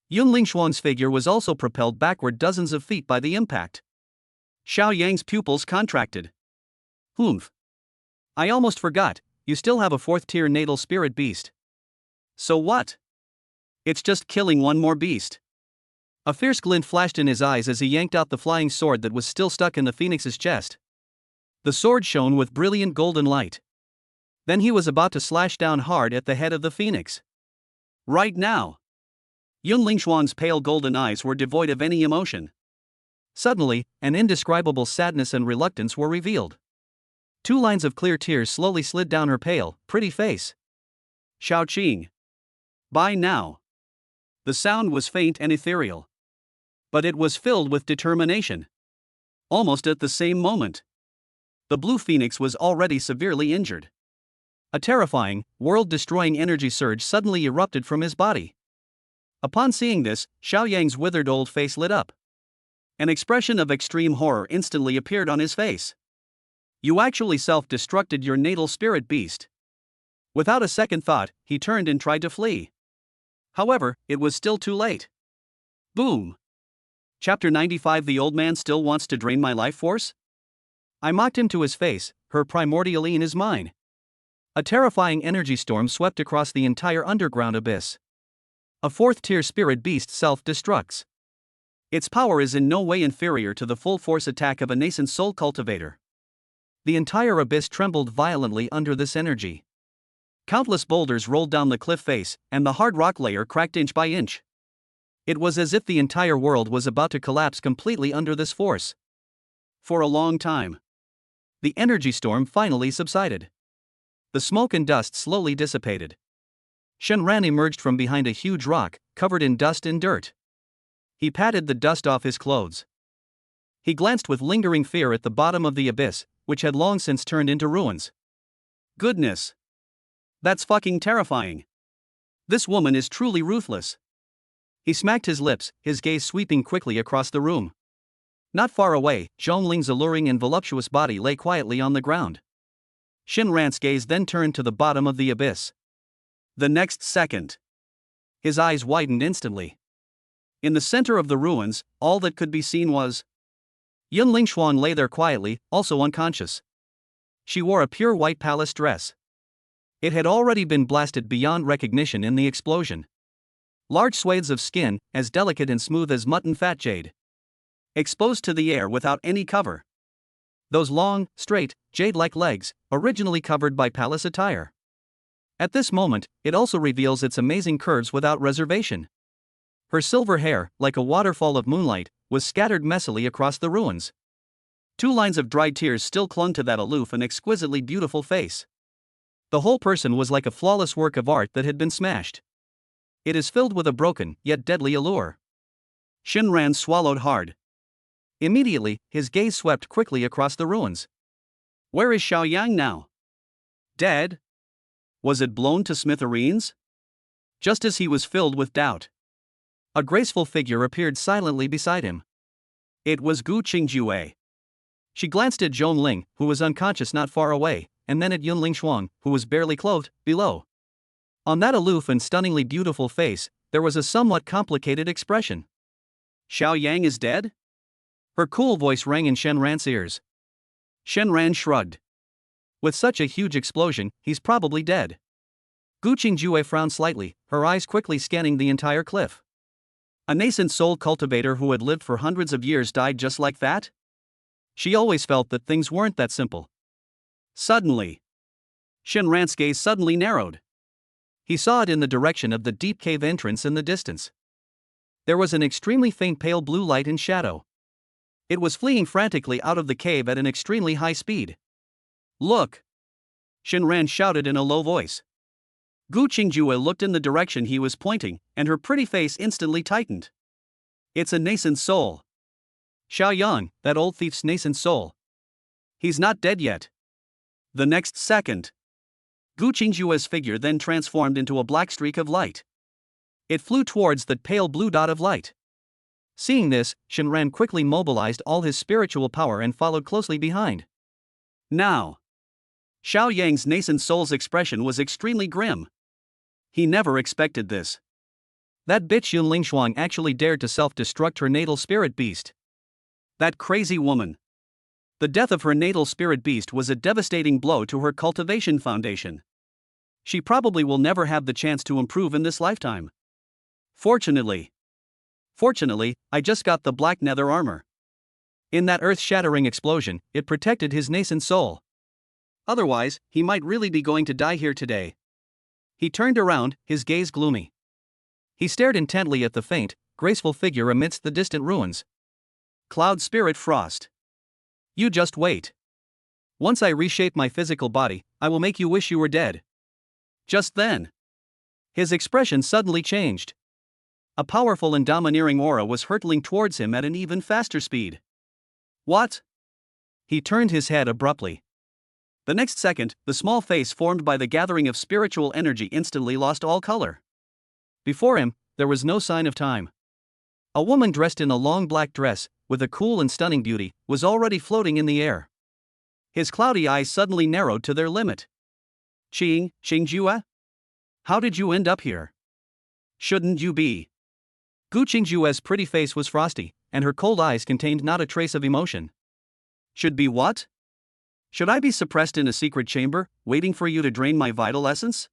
Yun Lingshuan's figure was also propelled backward dozens of feet by the impact. Xiao Yang's pupils contracted. Humph! I almost forgot, you still have a 4th-tier natal spirit beast. So what? It's just killing one more beast. A fierce glint flashed in his eyes as he yanked out the flying sword that was still stuck in the phoenix's chest. The sword shone with brilliant golden light. Then he was about to slash down hard at the head of the phoenix. Right now, Yun Lingshuan's pale golden eyes were devoid of any emotion. Suddenly, an indescribable sadness and reluctance were revealed. 2 lines of clear tears slowly slid down her pale, pretty face. Xiao Qing. By now. The sound was faint and ethereal. But it was filled with determination. Almost at the same moment, the blue phoenix was already severely injured. A terrifying, world-destroying energy surge suddenly erupted from his body. Upon seeing this, Xiao Yang's withered old face lit up. An expression of extreme horror instantly appeared on his face. You actually self-destructed your natal spirit beast. Without a second thought, he turned and tried to flee. However, it was still too late. Boom! Chapter 95. The old man still wants to drain my life force? I mocked him to his face, her primordial Yin is mine. A terrifying energy storm swept across the entire underground abyss. A 4th-tier spirit beast self-destructs. Its power is in no way inferior to the full-force attack of a nascent soul cultivator. The entire abyss trembled violently under this energy. Countless boulders rolled down the cliff face, and the hard rock layer cracked inch by inch. It was as if the entire world was about to collapse completely under this force. For a long time, the energy storm finally subsided. The smoke and dust slowly dissipated. Shenran emerged from behind a huge rock, covered in dust and dirt. He patted the dust off his clothes. He glanced with lingering fear at the bottom of the abyss, which had long since turned into ruins. Goodness! That's fucking terrifying. This woman is truly ruthless. He smacked his lips, his gaze sweeping quickly across the room. Not far away, Zhongling's alluring and voluptuous body lay quietly on the ground. Shinran's gaze then turned to the bottom of the abyss. The next second, his eyes widened instantly. In the center of the ruins, all that could be seen was Yun Lingshuan lay there quietly, also unconscious. She wore a pure white palace dress. It had already been blasted beyond recognition in the explosion. Large swathes of skin, as delicate and smooth as mutton fat jade. Exposed to the air without any cover. Those long, straight, jade-like legs, originally covered by palace attire. At this moment, it also reveals its amazing curves without reservation. Her silver hair, like a waterfall of moonlight, was scattered messily across the ruins. 2 lines of dried tears still clung to that aloof and exquisitely beautiful face. The whole person was like a flawless work of art that had been smashed. It is filled with a broken, yet deadly allure. Shinran swallowed hard. Immediately, his gaze swept quickly across the ruins. Where is Xiaoyang now? Dead? Was it blown to smithereens? Just as he was filled with doubt, a graceful figure appeared silently beside him. It was Gu Qingjue. She glanced at Zhong Ling, who was unconscious not far away, and then at Yunling Shuang, who was barely clothed, below. On that aloof and stunningly beautiful face, there was a somewhat complicated expression. Xiaoyang is dead? Her cool voice rang in Shenran's ears. Shenran shrugged. With such a huge explosion, he's probably dead. Gu Qingjue frowned slightly, her eyes quickly scanning the entire cliff. A nascent soul cultivator who had lived for hundreds of years died just like that? She always felt that things weren't that simple. Suddenly, Shenran's gaze suddenly narrowed. He saw it in the direction of the deep cave entrance in the distance. There was an extremely faint pale blue light in shadow. It was fleeing frantically out of the cave at an extremely high speed. Look! Shenran shouted in a low voice. Gu Qingjue looked in the direction he was pointing, and her pretty face instantly tightened. It's a nascent soul. Xiaoyang, that old thief's nascent soul. He's not dead yet. The next second, Gu Qingjue's figure then transformed into a black streak of light. It flew towards that pale blue dot of light. Seeing this, Shenran quickly mobilized all his spiritual power and followed closely behind. Now, Xiaoyang's nascent soul's expression was extremely grim. He never expected this. That bitch Yunling Shuang actually dared to self-destruct her natal spirit beast. That crazy woman. The death of her natal spirit beast was a devastating blow to her cultivation foundation. She probably will never have the chance to improve in this lifetime. Fortunately, I just got the black nether armor. In that earth-shattering explosion, it protected his nascent soul. Otherwise, he might really be going to die here today. He turned around, his gaze gloomy. He stared intently at the faint, graceful figure amidst the distant ruins. Cloud Spirit Frost. You just wait. Once I reshape my physical body, I will make you wish you were dead. Just then, his expression suddenly changed. A powerful and domineering aura was hurtling towards him at an even faster speed. What? He turned his head abruptly. The next second, the small face formed by the gathering of spiritual energy instantly lost all color. Before him, there was no sign of time. A woman dressed in a long black dress, with a cool and stunning beauty, was already floating in the air. His cloudy eyes suddenly narrowed to their limit. Qingjue? How did you end up here? Shouldn't you be? Gu Qingjue's pretty face was frosty, and her cold eyes contained not a trace of emotion. Should be what? Should I be suppressed in a secret chamber, waiting for you to drain my vital essence?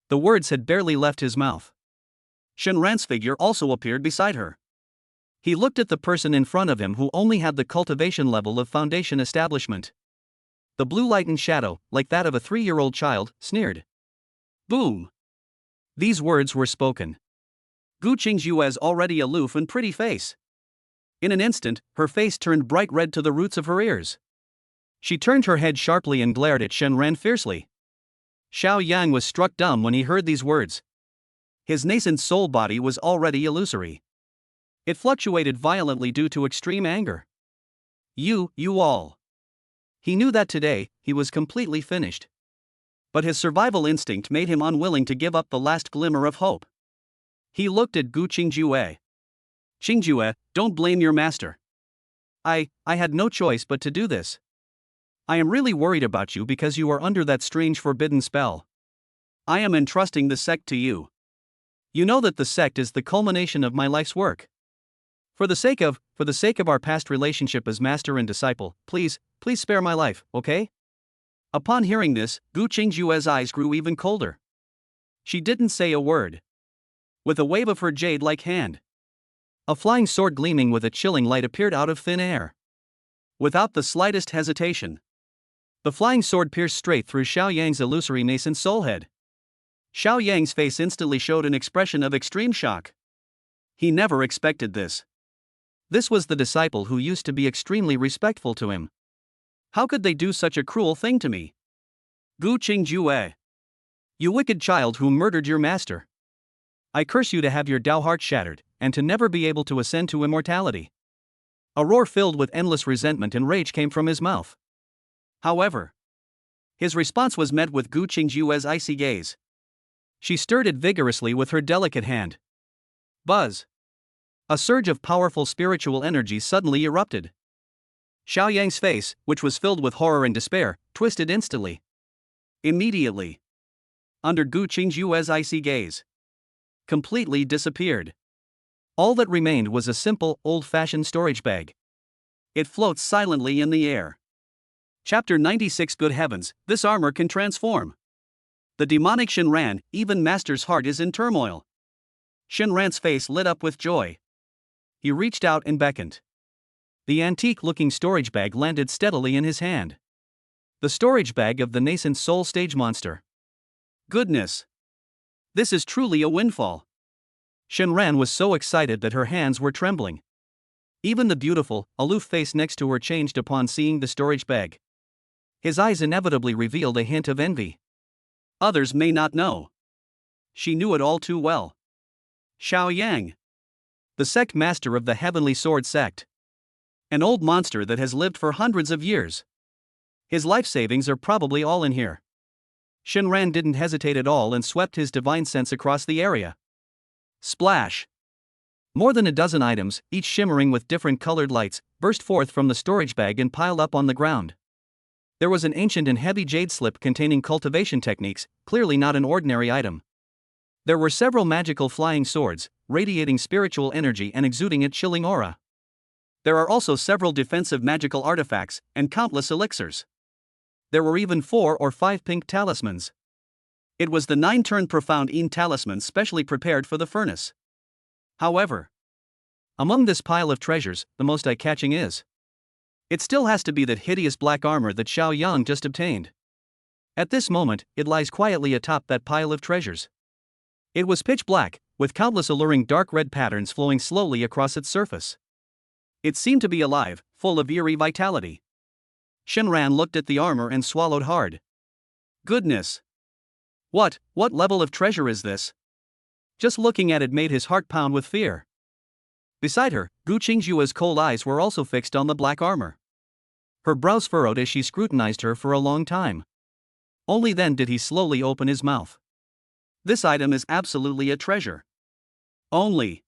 The words had barely left his mouth. Shenran's figure also appeared beside her. He looked at the person in front of him who only had the cultivation level of foundation establishment. The blue light and shadow, like that of a 3-year-old child, sneered. Boom! These words were spoken. Gu Qingjue's already aloof and pretty face. In an instant, her face turned bright red to the roots of her ears. She turned her head sharply and glared at Shenran fiercely. Xiaoyang was struck dumb when he heard these words. His nascent soul body was already illusory. It fluctuated violently due to extreme anger. You all. He knew that today, he was completely finished. But his survival instinct made him unwilling to give up the last glimmer of hope. He looked at Gu Qingjue. Qingjue, don't blame your master. I had no choice but to do this. I am really worried about you because you are under that strange forbidden spell. I am entrusting the sect to you. You know that the sect is the culmination of my life's work. For the sake of our past relationship as master and disciple, please spare my life, okay? Upon hearing this, Gu Qingjue's eyes grew even colder. She didn't say a word. with a wave of her jade-like hand. A flying sword gleaming with a chilling light appeared out of thin air. Without the slightest hesitation, the flying sword pierced straight through Xiao Yang's illusory nascent soul head. Xiao Yang's face instantly showed an expression of extreme shock. He never expected this. This was the disciple who used to be extremely respectful to him. How could they do such a cruel thing to me? Gu Qingjue! You wicked child who murdered your master! I curse you to have your Dao heart shattered, and to never be able to ascend to immortality. A roar filled with endless resentment and rage came from his mouth. However, his response was met with Gu Qingjue's icy gaze. She stirred it vigorously with her delicate hand. Buzz! A surge of powerful spiritual energy suddenly erupted. Xiao Yang's face, which was filled with horror and despair, twisted instantly. Immediately, under Gu Qingjue's icy gaze, completely disappeared. All that remained was a simple, old-fashioned storage bag. It floats silently in the air. Chapter 96. Good heavens, this armor can transform. The demonic Shinran, even Master's heart is in turmoil. Shinran's face lit up with joy. He reached out and beckoned. The antique-looking storage bag landed steadily in his hand. The storage bag of the nascent soul stage monster. Goodness! This is truly a windfall. Shinran was so excited that her hands were trembling. Even the beautiful, aloof face next to her changed upon seeing the storage bag. His eyes inevitably revealed a hint of envy. Others may not know. She knew it all too well. Xiao Yang, the sect master of the Heavenly Sword sect. An old monster that has lived for hundreds of years. His life savings are probably all in here. Shinran didn't hesitate at all and swept his divine sense across the area. Splash! More than a dozen items, each shimmering with different colored lights, burst forth from the storage bag and piled up on the ground. There was an ancient and heavy jade slip containing cultivation techniques, clearly not an ordinary item. There were several magical flying swords, radiating spiritual energy and exuding a chilling aura. There are also several defensive magical artifacts, and countless elixirs. There were even 4 or 5 pink talismans. It was the 9-turn profound Een talisman specially prepared for the furnace. However, among this pile of treasures, the most eye-catching is. It still has to be that hideous black armor that Xiao Yang just obtained. At this moment, it lies quietly atop that pile of treasures. It was pitch black, with countless alluring dark red patterns flowing slowly across its surface. It seemed to be alive, full of eerie vitality. Shinran looked at the armor and swallowed hard. Goodness! What level of treasure is this? Just looking at it made his heart pound with fear. Beside her, Gu Qingjue's cold eyes were also fixed on the black armor. Her brows furrowed as she scrutinized her for a long time. Only then did he slowly open his mouth. This item is absolutely a treasure. Only.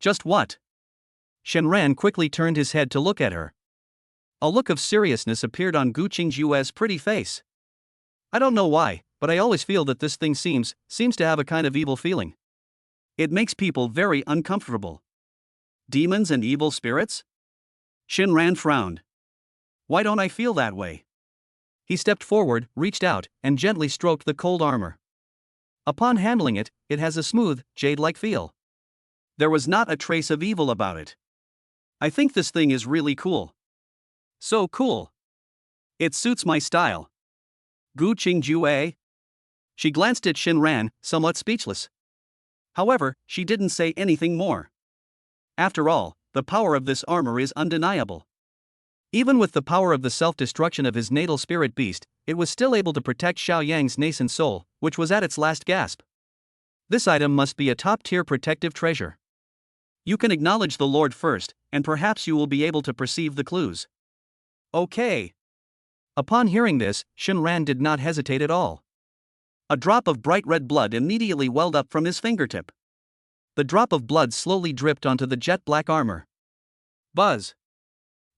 Just what? Shinran quickly turned his head to look at her. A look of seriousness appeared on Gu Qingjue's pretty face. I don't know why, but I always feel that this thing seems to have a kind of evil feeling. It makes people very uncomfortable. Demons and evil spirits? Shinran frowned. Why don't I feel that way? He stepped forward, reached out, and gently stroked the cold armor. Upon handling it, it has a smooth, jade-like feel. There was not a trace of evil about it. I think this thing is really cool. So cool. It suits my style. Gu Qingjue? She glanced at Shinran, somewhat speechless. However, she didn't say anything more. After all, the power of this armor is undeniable. Even with the power of the self-destruction of his natal spirit beast, it was still able to protect Xiao Yang's nascent soul, which was at its last gasp. This item must be a top-tier protective treasure. You can acknowledge the Lord first, and perhaps you will be able to perceive the clues. Okay. Upon hearing this, Shinran did not hesitate at all. A drop of bright red blood immediately welled up from his fingertip. The drop of blood slowly dripped onto the jet-black armor. Buzz!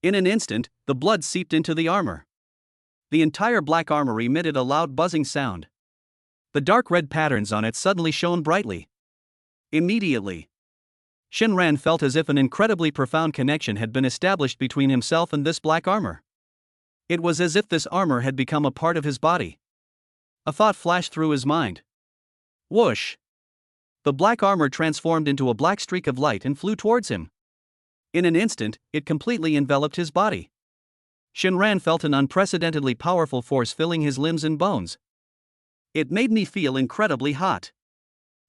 In an instant, the blood seeped into the armor. The entire black armor emitted a loud buzzing sound. The dark red patterns on it suddenly shone brightly. Immediately, Shinran felt as if an incredibly profound connection had been established between himself and this black armor. It was as if this armor had become a part of his body. A thought flashed through his mind. Whoosh! The black armor transformed into a black streak of light and flew towards him. In an instant, it completely enveloped his body. Shinran felt an unprecedentedly powerful force filling his limbs and bones. It made me feel incredibly hot.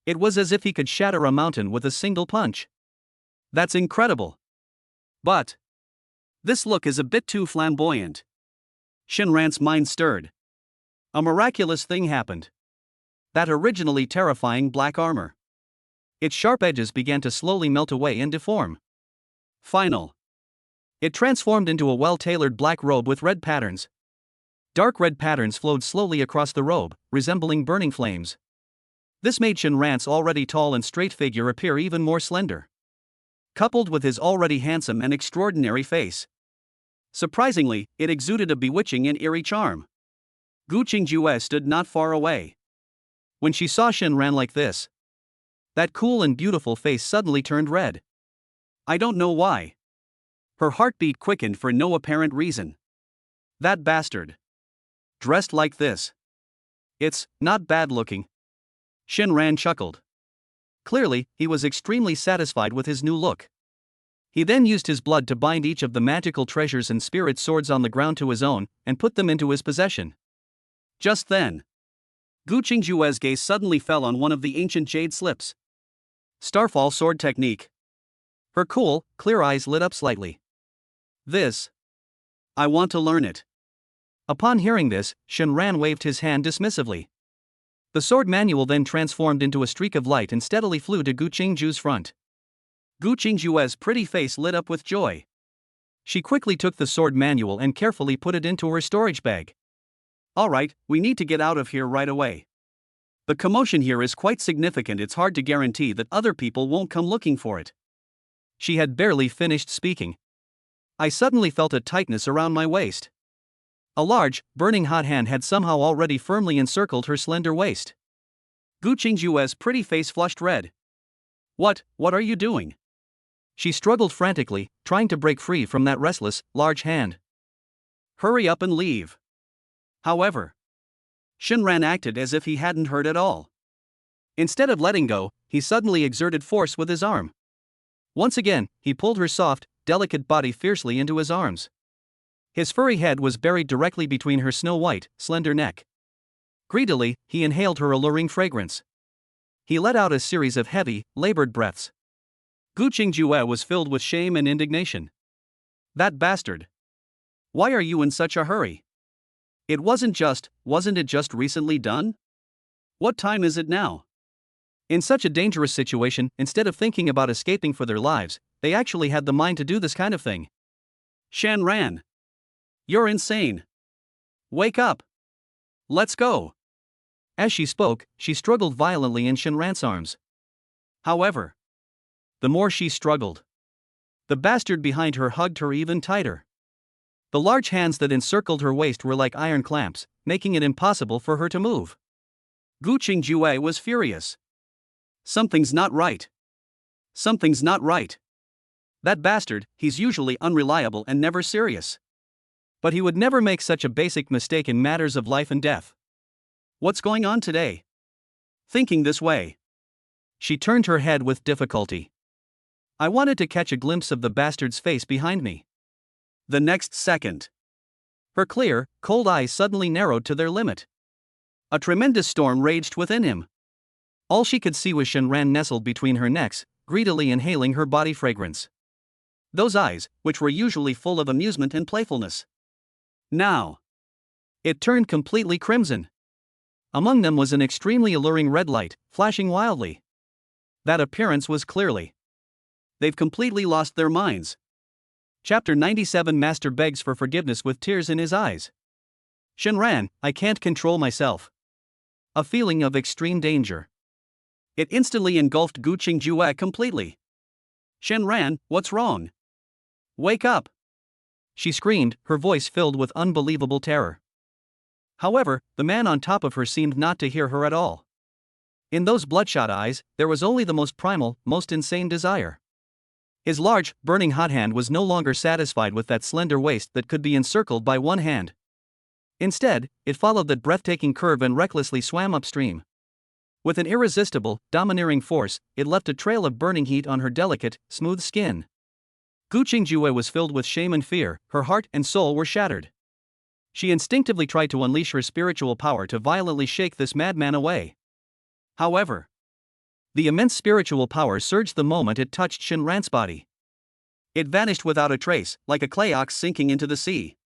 It was as if he could shatter a mountain with a single punch. That's incredible. But this look is a bit too flamboyant. Shinran's mind stirred. A miraculous thing happened. That originally terrifying black armor. Its sharp edges began to slowly melt away and deform. Final. It transformed into a well-tailored black robe with red patterns. Dark red patterns flowed slowly across the robe, resembling burning flames. This made Shinran's already tall and straight figure appear even more slender. Coupled with his already handsome and extraordinary face. Surprisingly, it exuded a bewitching and eerie charm. Gu Qingjue stood not far away. When she saw Shinran like this, that cool and beautiful face suddenly turned red. I don't know why. Her heartbeat quickened for no apparent reason. That bastard. Dressed like this. It's not bad looking. Shinran chuckled. Clearly, he was extremely satisfied with his new look. He then used his blood to bind each of the magical treasures and spirit swords on the ground to his own, and put them into his possession. Just then, Gu Qingjue's gaze suddenly fell on one of the ancient jade slips. Starfall sword technique. Her cool, clear eyes lit up slightly. This. I want to learn it. Upon hearing this, Shinran waved his hand dismissively. The sword manual then transformed into a streak of light and steadily flew to Gu Qingjue's front. Gu Qingjue's pretty face lit up with joy. She quickly took the sword manual and carefully put it into her storage bag. Alright, we need to get out of here right away. The commotion here is quite significant. It's hard to guarantee that other people won't come looking for it. She had barely finished speaking. I suddenly felt a tightness around my waist. A large, burning hot hand had somehow already firmly encircled her slender waist. Gu Qingjue's pretty face flushed red. What are you doing? She struggled frantically, trying to break free from that restless, large hand. Hurry up and leave. However, Shinran acted as if he hadn't heard at all. Instead of letting go, he suddenly exerted force with his arm. Once again, he pulled her soft, delicate body fiercely into his arms. His furry head was buried directly between her snow-white, slender neck. Greedily, he inhaled her alluring fragrance. He let out a series of heavy, labored breaths. Gu Qingjue was filled with shame and indignation. That bastard. Why are you in such a hurry? Wasn't it just recently done? What time is it now? In such a dangerous situation, instead of thinking about escaping for their lives, they actually had the mind to do this kind of thing. Shinran. You're insane. Wake up. Let's go. As she spoke, she struggled violently in Shinran's arms. However, the more she struggled, the bastard behind her hugged her even tighter. The large hands that encircled her waist were like iron clamps, making it impossible for her to move. Gu Qingjue was furious. Something's not right. Something's not right. That bastard, he's usually unreliable and never serious. But he would never make such a basic mistake in matters of life and death. What's going on today? Thinking this way, she turned her head with difficulty. I wanted to catch a glimpse of the bastard's face behind me. The next second, her clear, cold eyes suddenly narrowed to their limit. A tremendous storm raged within him. All she could see was Shinran nestled between her necks, greedily inhaling her body fragrance. Those eyes, which were usually full of amusement and playfulness, now, it turned completely crimson. Among them was an extremely alluring red light, flashing wildly. That appearance was clearly. They've completely lost their minds. Chapter 97. Master begs for forgiveness with tears in his eyes. Shinran, I can't control myself. A feeling of extreme danger. It instantly engulfed Gu Qingjue completely. Shinran, what's wrong? Wake up! She screamed, her voice filled with unbelievable terror. However, the man on top of her seemed not to hear her at all. In those bloodshot eyes, there was only the most primal, most insane desire. His large, burning hot hand was no longer satisfied with that slender waist that could be encircled by one hand. Instead, it followed that breathtaking curve and recklessly swam upstream. With an irresistible, domineering force, it left a trail of burning heat on her delicate, smooth skin. Gu Qingjue was filled with shame and fear, her heart and soul were shattered. She instinctively tried to unleash her spiritual power to violently shake this madman away. However, the immense spiritual power surged the moment it touched Shinran's body. It vanished without a trace, like a clay ox sinking into the sea.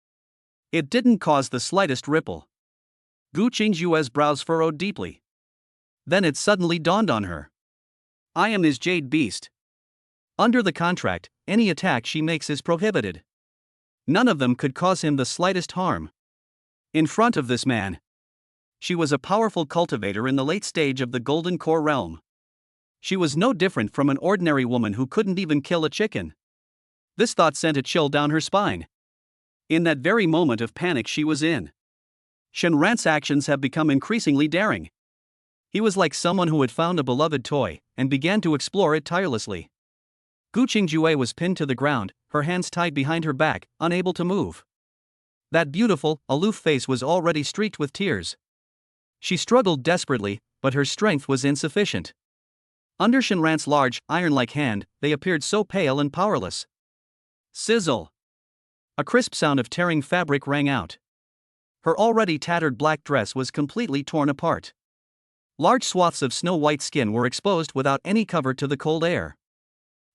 It didn't cause the slightest ripple. Gu Qingjue's brows furrowed deeply. Then it suddenly dawned on her. I am his jade beast. Under the contract, any attack she makes is prohibited. None of them could cause him the slightest harm. In front of this man, she was a powerful cultivator in the late stage of the Golden Core realm. She was no different from an ordinary woman who couldn't even kill a chicken. This thought sent a chill down her spine. In that very moment of panic she was in, Shinran's actions have become increasingly daring. He was like someone who had found a beloved toy and began to explore it tirelessly. Gu Qingjue was pinned to the ground, her hands tied behind her back, unable to move. That beautiful, aloof face was already streaked with tears. She struggled desperately, but her strength was insufficient. Under Shinran's large, iron-like hand, they appeared so pale and powerless. Sizzle! A crisp sound of tearing fabric rang out. Her already tattered black dress was completely torn apart. Large swaths of snow-white skin were exposed without any cover to the cold air.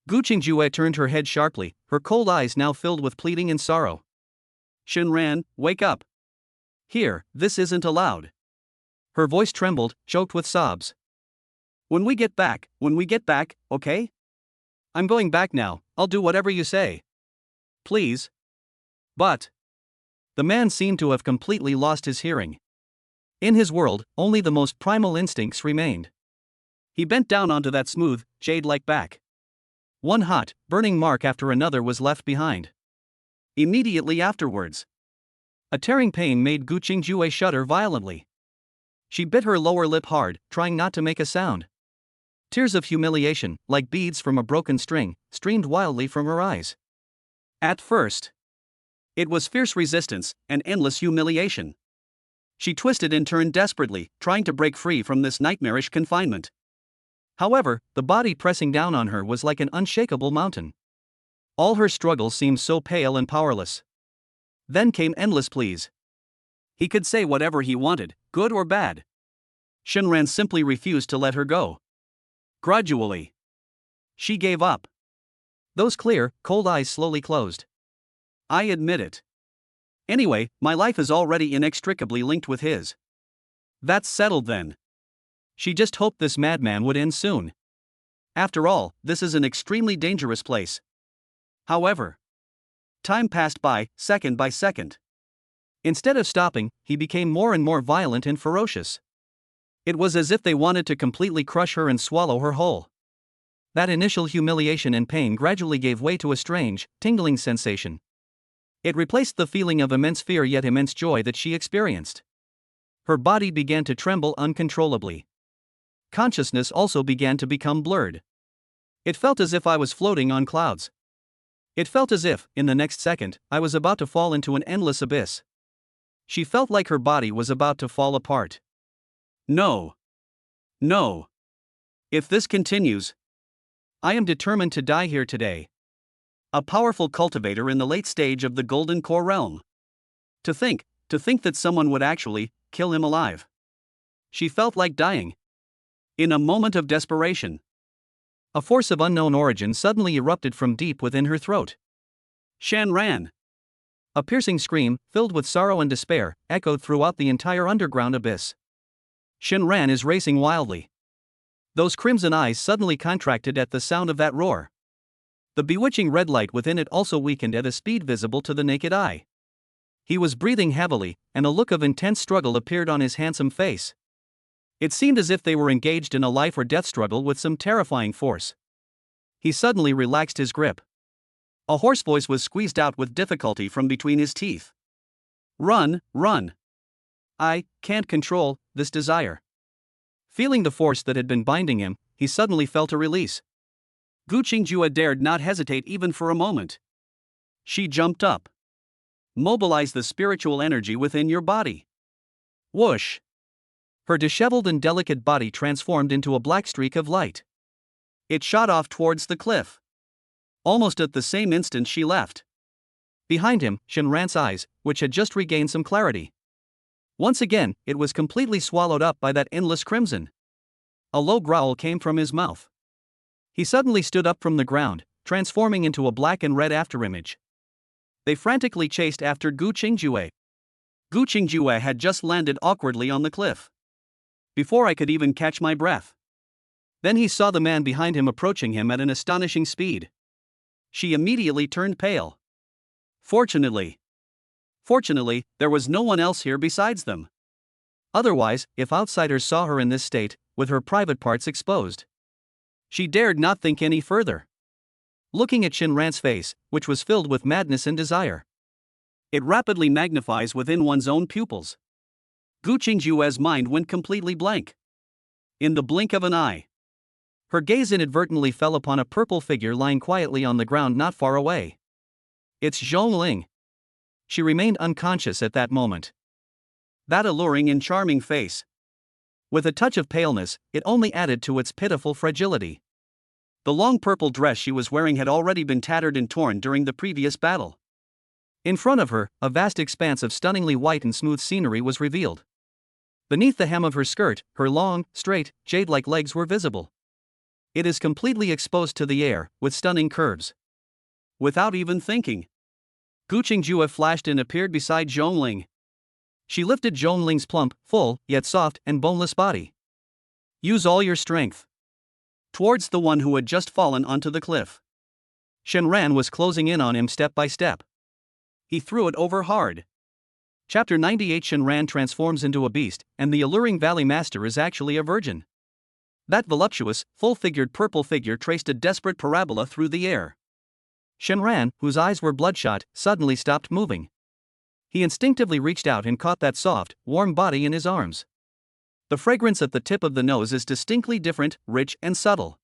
Gu Qingjue turned her head sharply, her cold eyes now filled with pleading and sorrow. Shinran, wake up! Here, this isn't allowed. Her voice trembled, choked with sobs. When we get back, okay? I'm going back now, I'll do whatever you say. Please. But. The man seemed to have completely lost his hearing. In his world, only the most primal instincts remained. He bent down onto that smooth, jade-like back. One hot, burning mark after another was left behind. Immediately afterwards, a tearing pain made Gu Qingjue shudder violently. She bit her lower lip hard, trying not to make a sound. Tears of humiliation, like beads from a broken string, streamed wildly from her eyes. At first, it was fierce resistance and endless humiliation. She twisted and turned desperately, trying to break free from this nightmarish confinement. However, the body pressing down on her was like an unshakable mountain. All her struggles seemed so pale and powerless. Then came endless pleas. He could say whatever he wanted, good or bad. Shinran simply refused to let her go. Gradually, she gave up. Those clear, cold eyes slowly closed. I admit it. Anyway, my life is already inextricably linked with his. That's settled then. She just hoped this madman would end soon. After all, this is an extremely dangerous place. However, time passed by, second by second. Instead of stopping, he became more and more violent and ferocious. It was as if they wanted to completely crush her and swallow her whole. That initial humiliation and pain gradually gave way to a strange, tingling sensation. It replaced the feeling of immense fear yet immense joy that she experienced. Her body began to tremble uncontrollably. Consciousness also began to become blurred. It felt as if I was floating on clouds. It felt as if, in the next second, I was about to fall into an endless abyss. She felt like her body was about to fall apart. No. No. If this continues, I am determined to die here today. A powerful cultivator in the late stage of the Golden Core realm. To think that someone would actually kill him alive. She felt like dying. In a moment of desperation, a force of unknown origin suddenly erupted from deep within her throat. Shinran! A piercing scream, filled with sorrow and despair, echoed throughout the entire underground abyss. Shinran is racing wildly. Those crimson eyes suddenly contracted at the sound of that roar. The bewitching red light within it also weakened at a speed visible to the naked eye. He was breathing heavily, and a look of intense struggle appeared on his handsome face. It seemed as if they were engaged in a life or death struggle with some terrifying force. He suddenly relaxed his grip. A hoarse voice was squeezed out with difficulty from between his teeth. Run, run! I can't control this desire. Feeling the force that had been binding him, he suddenly felt a release. Gu Qingjue dared not hesitate even for a moment. She jumped up. Mobilize the spiritual energy within your body. Whoosh! Her disheveled and delicate body transformed into a black streak of light. It shot off towards the cliff. Almost at the same instant she left. Behind him, Shinran's eyes, which had just regained some clarity. Once again, it was completely swallowed up by that endless crimson. A low growl came from his mouth. He suddenly stood up from the ground, transforming into a black and red afterimage. They frantically chased after Gu Qingjue. Gu Qingjue had just landed awkwardly on the cliff. Before I could even catch my breath. Then he saw the man behind him approaching him at an astonishing speed. She immediately turned pale. Fortunately, there was no one else here besides them. Otherwise, if outsiders saw her in this state, with her private parts exposed, she dared not think any further. Looking at Shinran's face, which was filled with madness and desire, it rapidly magnifies within one's own pupils. Gu Qingjue's mind went completely blank. In the blink of an eye, her gaze inadvertently fell upon a purple figure lying quietly on the ground not far away. It's Zhongling. She remained unconscious at that moment. That alluring and charming face, with a touch of paleness, it only added to its pitiful fragility. The long purple dress she was wearing had already been tattered and torn during the previous battle. In front of her, a vast expanse of stunningly white and smooth scenery was revealed. Beneath the hem of her skirt, her long, straight, jade-like legs were visible. It is completely exposed to the air, with stunning curves. Without even thinking, Gu Qingjue flashed and appeared beside Zhongling. She lifted Zhongling's plump, full, yet soft and boneless body. Use all your strength. Towards the one who had just fallen onto the cliff. Shinran was closing in on him step by step. He threw it over hard. Chapter 98. Shinran transforms into a beast, and the alluring Valley Master is actually a virgin. That voluptuous, full-figured purple figure traced a desperate parabola through the air. Shinran, whose eyes were bloodshot, suddenly stopped moving. He instinctively reached out and caught that soft, warm body in his arms. The fragrance at the tip of the nose is distinctly different, rich and subtle.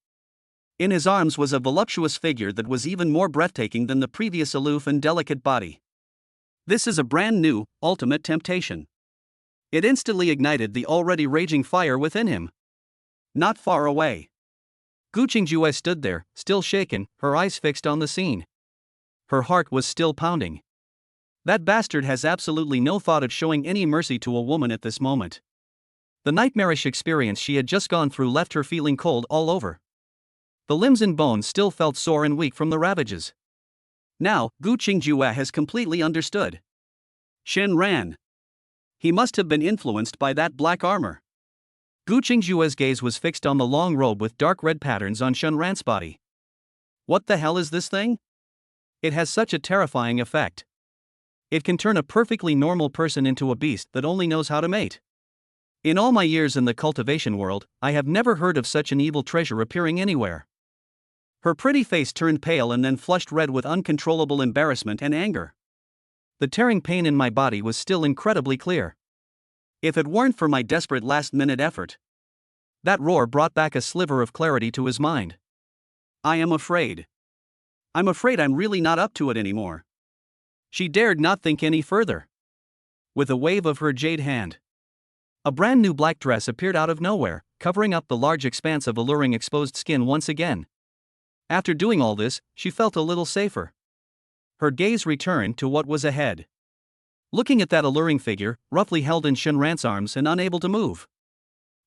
In his arms was a voluptuous figure that was even more breathtaking than the previous aloof and delicate body. This is a brand new, ultimate temptation. It instantly ignited the already raging fire within him. Not far away, Gu Qingjue stood there, still shaken, her eyes fixed on the scene. Her heart was still pounding. That bastard has absolutely no thought of showing any mercy to a woman at this moment. The nightmarish experience she had just gone through left her feeling cold all over. The limbs and bones still felt sore and weak from the ravages. Now, Gu Qingjue has completely understood. Shinran. He must have been influenced by that black armor. Gu Qingjue's gaze was fixed on the long robe with dark red patterns on Shinran's body. What the hell is this thing? It has such a terrifying effect. It can turn a perfectly normal person into a beast that only knows how to mate. In all my years in the cultivation world, I have never heard of such an evil treasure appearing anywhere. Her pretty face turned pale and then flushed red with uncontrollable embarrassment and anger. The tearing pain in my body was still incredibly clear. If it weren't for my desperate last-minute effort. That roar brought back a sliver of clarity to his mind. I am afraid. I'm afraid I'm really not up to it anymore. She dared not think any further. With a wave of her jade hand, a brand new black dress appeared out of nowhere, covering up the large expanse of alluring exposed skin once again. After doing all this, she felt a little safer. Her gaze returned to what was ahead. Looking at that alluring figure, roughly held in Shinran's arms and unable to move,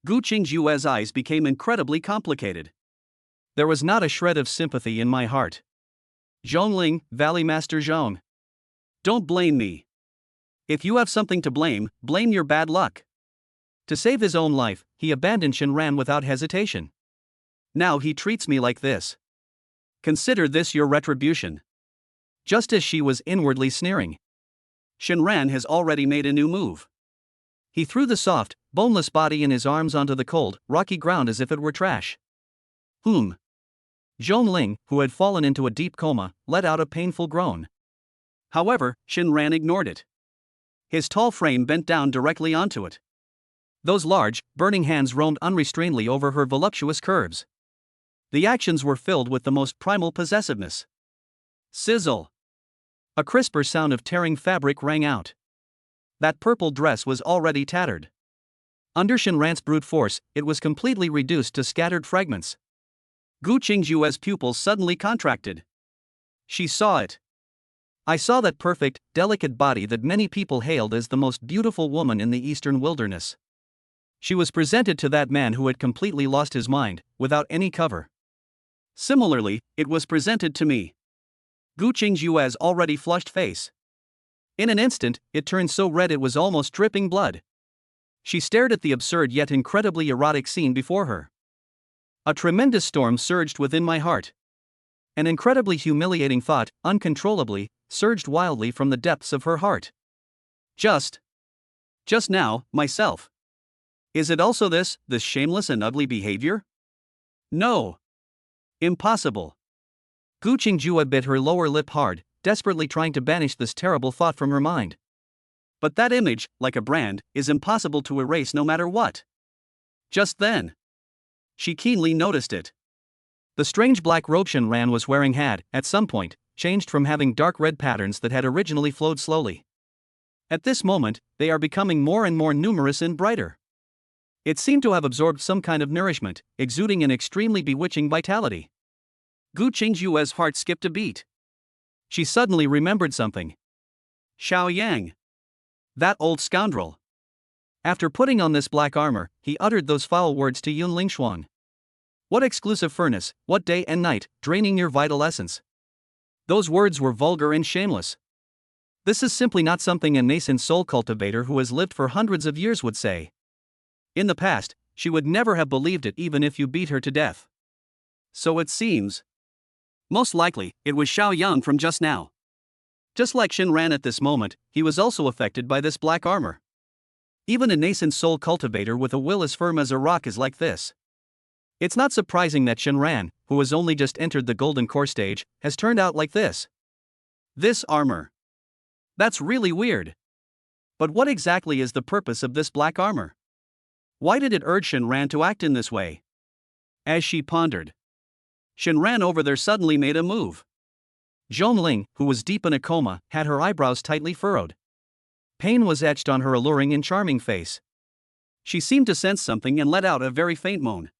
Gu Qingjue's eyes became incredibly complicated. There was not a shred of sympathy in my heart. Zhongling, Valley Master Zhong. Don't blame me. If you have something to blame, blame your bad luck. To save his own life, he abandoned Shinran without hesitation. Now he treats me like this. Consider this your retribution. Just as she was inwardly sneering, Shinran has already made a new move. He threw the soft, boneless body in his arms onto the cold, rocky ground as if it were trash. Zhongling, who had fallen into a deep coma, let out a painful groan. However, Shinran ignored it. His tall frame bent down directly onto it. Those large, burning hands roamed unrestrainedly over her voluptuous curves. The actions were filled with the most primal possessiveness. Sizzle! A crisper sound of tearing fabric rang out. That purple dress was already tattered. Under Shinran's brute force, it was completely reduced to scattered fragments. Gu Qingjue's pupils suddenly contracted. She saw it. I saw that perfect, delicate body that many people hailed as the most beautiful woman in the eastern wilderness. She was presented to that man who had completely lost his mind, without any cover. Similarly, it was presented to me. Gu Qingjue's already flushed face. In an instant, it turned so red it was almost dripping blood. She stared at the absurd yet incredibly erotic scene before her. A tremendous storm surged within my heart. An incredibly humiliating thought, uncontrollably, surged wildly from the depths of her heart. Just now, myself. Is it also this shameless and ugly behavior? No. Impossible. Gu Qingjue bit her lower lip hard, desperately trying to banish this terrible thought from her mind. But that image, like a brand, is impossible to erase no matter what. Just then, she keenly noticed it. The strange black robe Shinran was wearing had, at some point, changed from having dark red patterns that had originally flowed slowly. At this moment, they are becoming more and more numerous and brighter. It seemed to have absorbed some kind of nourishment, exuding an extremely bewitching vitality. Gu Qingjue's heart skipped a beat. She suddenly remembered something. Xiao Yang. That old scoundrel. After putting on this black armor, he uttered those foul words to Yun Lingshuang. What exclusive furnace, what day and night, draining your vital essence. Those words were vulgar and shameless. This is simply not something a nascent soul cultivator who has lived for hundreds of years would say. In the past, she would never have believed it even if you beat her to death. So it seems. Most likely, it was Xiao Yang from just now. Just like Shinran at this moment, he was also affected by this black armor. Even a nascent soul cultivator with a will as firm as a rock is like this. It's not surprising that Shinran, who has only just entered the golden core stage, has turned out like this. This armor. That's really weird. But what exactly is the purpose of this black armor? Why did it urge Shinran to act in this way? As she pondered, Shinran over there suddenly made a move. Zhongling, who was deep in a coma, had her eyebrows tightly furrowed. Pain was etched on her alluring and charming face. She seemed to sense something and let out a very faint moan.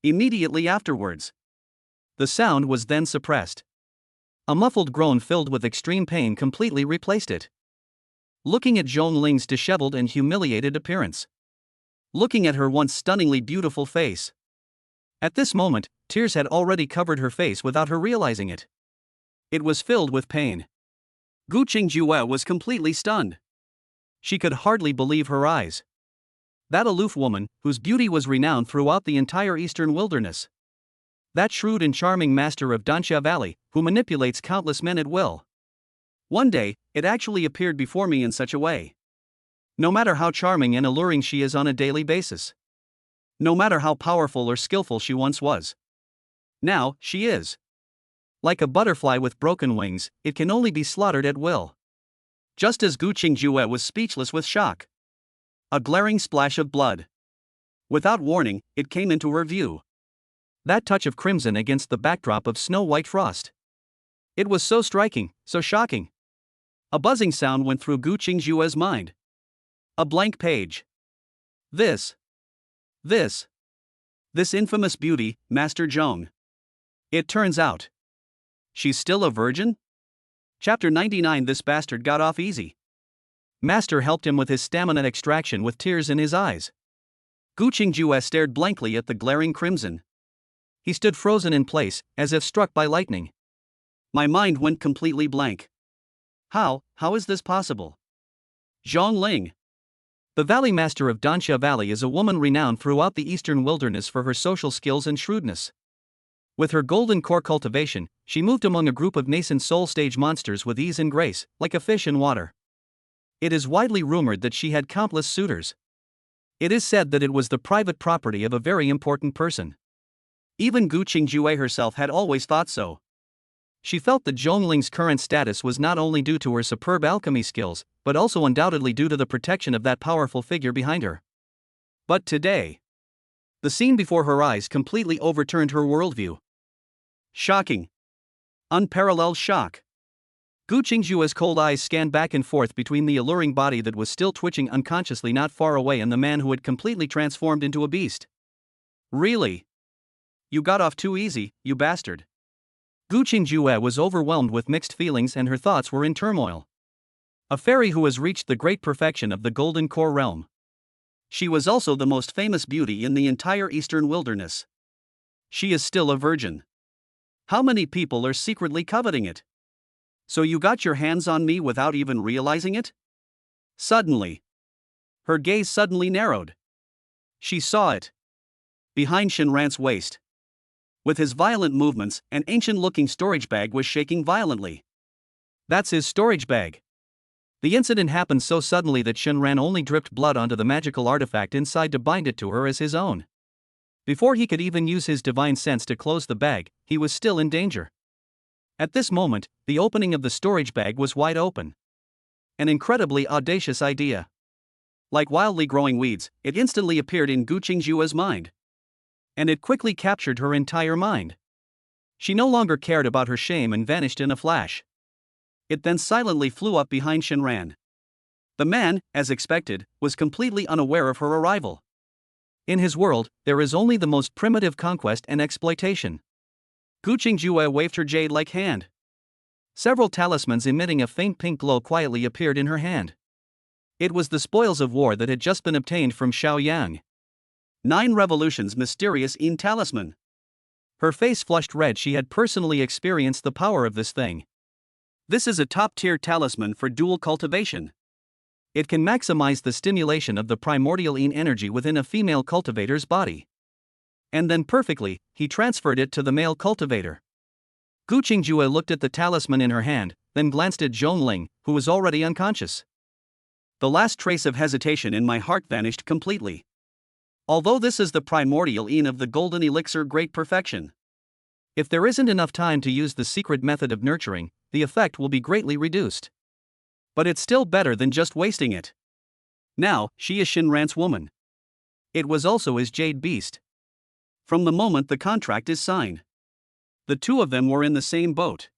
Immediately afterwards, the sound was then suppressed. A muffled groan filled with extreme pain completely replaced it. Looking at Zhongling's disheveled and humiliated appearance. Looking at her once stunningly beautiful face. At this moment, tears had already covered her face without her realizing it. It was filled with pain. Gu Qingjue was completely stunned. She could hardly believe her eyes. That aloof woman, whose beauty was renowned throughout the entire eastern wilderness. That shrewd and charming master of Danxia Valley, who manipulates countless men at will. One day, it actually appeared before me in such a way. No matter how charming and alluring she is on a daily basis. No matter how powerful or skillful she once was. Now, she is. Like a butterfly with broken wings, it can only be slaughtered at will. Just as Gu Qingjue was speechless with shock. A glaring splash of blood. Without warning, it came into her view. That touch of crimson against the backdrop of snow-white frost. It was so striking, so shocking. A buzzing sound went through Gu Qingjue's mind. A blank page. This infamous beauty, Master Zhong. It turns out. She's still a virgin? Chapter 99. This bastard got off easy. Master helped him with his stamina extraction with tears in his eyes. Gu Qingjue stared blankly at the glaring crimson. He stood frozen in place, as if struck by lightning. My mind went completely blank. How is this possible? Zhongling. The Valley Master of Danxia Valley is a woman renowned throughout the eastern wilderness for her social skills and shrewdness. With her golden core cultivation, she moved among a group of nascent soul stage monsters with ease and grace, like a fish in water. It is widely rumored that she had countless suitors. It is said that it was the private property of a very important person. Even Gu Qingjue herself had always thought so. She felt that Zhongling's current status was not only due to her superb alchemy skills, but also undoubtedly due to the protection of that powerful figure behind her. But today, the scene before her eyes completely overturned her worldview. Shocking. Unparalleled shock. Gu Qingjue's cold eyes scanned back and forth between the alluring body that was still twitching unconsciously not far away and the man who had completely transformed into a beast. Really? You got off too easy, you bastard. Gu Qingjue was overwhelmed with mixed feelings and her thoughts were in turmoil. A fairy who has reached the great perfection of the Golden Core realm. She was also the most famous beauty in the entire Eastern Wilderness. She is still a virgin. How many people are secretly coveting it? So you got your hands on me without even realizing it? Suddenly. Her gaze suddenly narrowed. She saw it. Behind Shinran's waist. With his violent movements, an ancient-looking storage bag was shaking violently. That's his storage bag. The incident happened so suddenly that Shinran only dripped blood onto the magical artifact inside to bind it to her as his own. Before he could even use his divine sense to close the bag, he was still in danger. At this moment, the opening of the storage bag was wide open. An incredibly audacious idea. Like wildly growing weeds, it instantly appeared in Gu Qingjue's mind. And it quickly captured her entire mind. She no longer cared about her shame and vanished in a flash. It then silently flew up behind Shinran. The man, as expected, was completely unaware of her arrival. In his world, there is only the most primitive conquest and exploitation. Gu Qingjue waved her jade-like hand. Several talismans emitting a faint pink glow quietly appeared in her hand. It was the spoils of war that had just been obtained from Xiaoyang. 9 Revolutions Mysterious Yin Talisman. Her face flushed red. She had personally experienced the power of this thing. This is a top-tier talisman for dual cultivation. It can maximize the stimulation of the primordial Yin energy within a female cultivator's body. And then perfectly, he transferred it to the male cultivator. Gu Qingjue looked at the talisman in her hand, then glanced at Zhongling, who was already unconscious. The last trace of hesitation in my heart vanished completely. Although this is the primordial Yin of the golden elixir great perfection. If there isn't enough time to use the secret method of nurturing, the effect will be greatly reduced. But it's still better than just wasting it. Now, she is Shinran's woman. It was also his jade beast. From the moment the contract is signed. The two of them were in the same boat.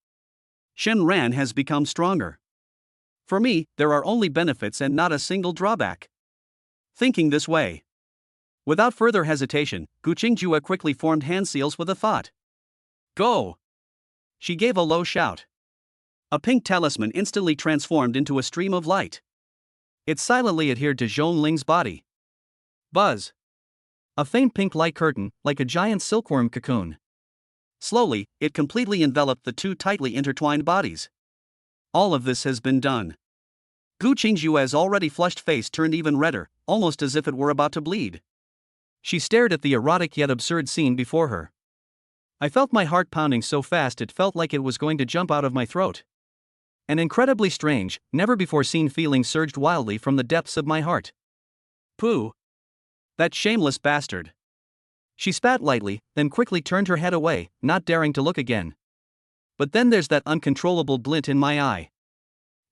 Shinran has become stronger. For me, there are only benefits and not a single drawback. Thinking this way. Without further hesitation, Gu Qingjue quickly formed hand seals with a thought. Go! She gave a low shout. A pink talisman instantly transformed into a stream of light. It silently adhered to Zhongling's body. Buzz! A faint pink light curtain, like a giant silkworm cocoon. Slowly, it completely enveloped the two tightly intertwined bodies. All of this has been done. Gu Qingjue's already flushed face turned even redder, almost as if it were about to bleed. She stared at the erotic yet absurd scene before her. I felt my heart pounding so fast it felt like it was going to jump out of my throat. An incredibly strange, never-before-seen feeling surged wildly from the depths of my heart. Pooh! That shameless bastard! She spat lightly, then quickly turned her head away, not daring to look again. But then there's that uncontrollable glint in my eye.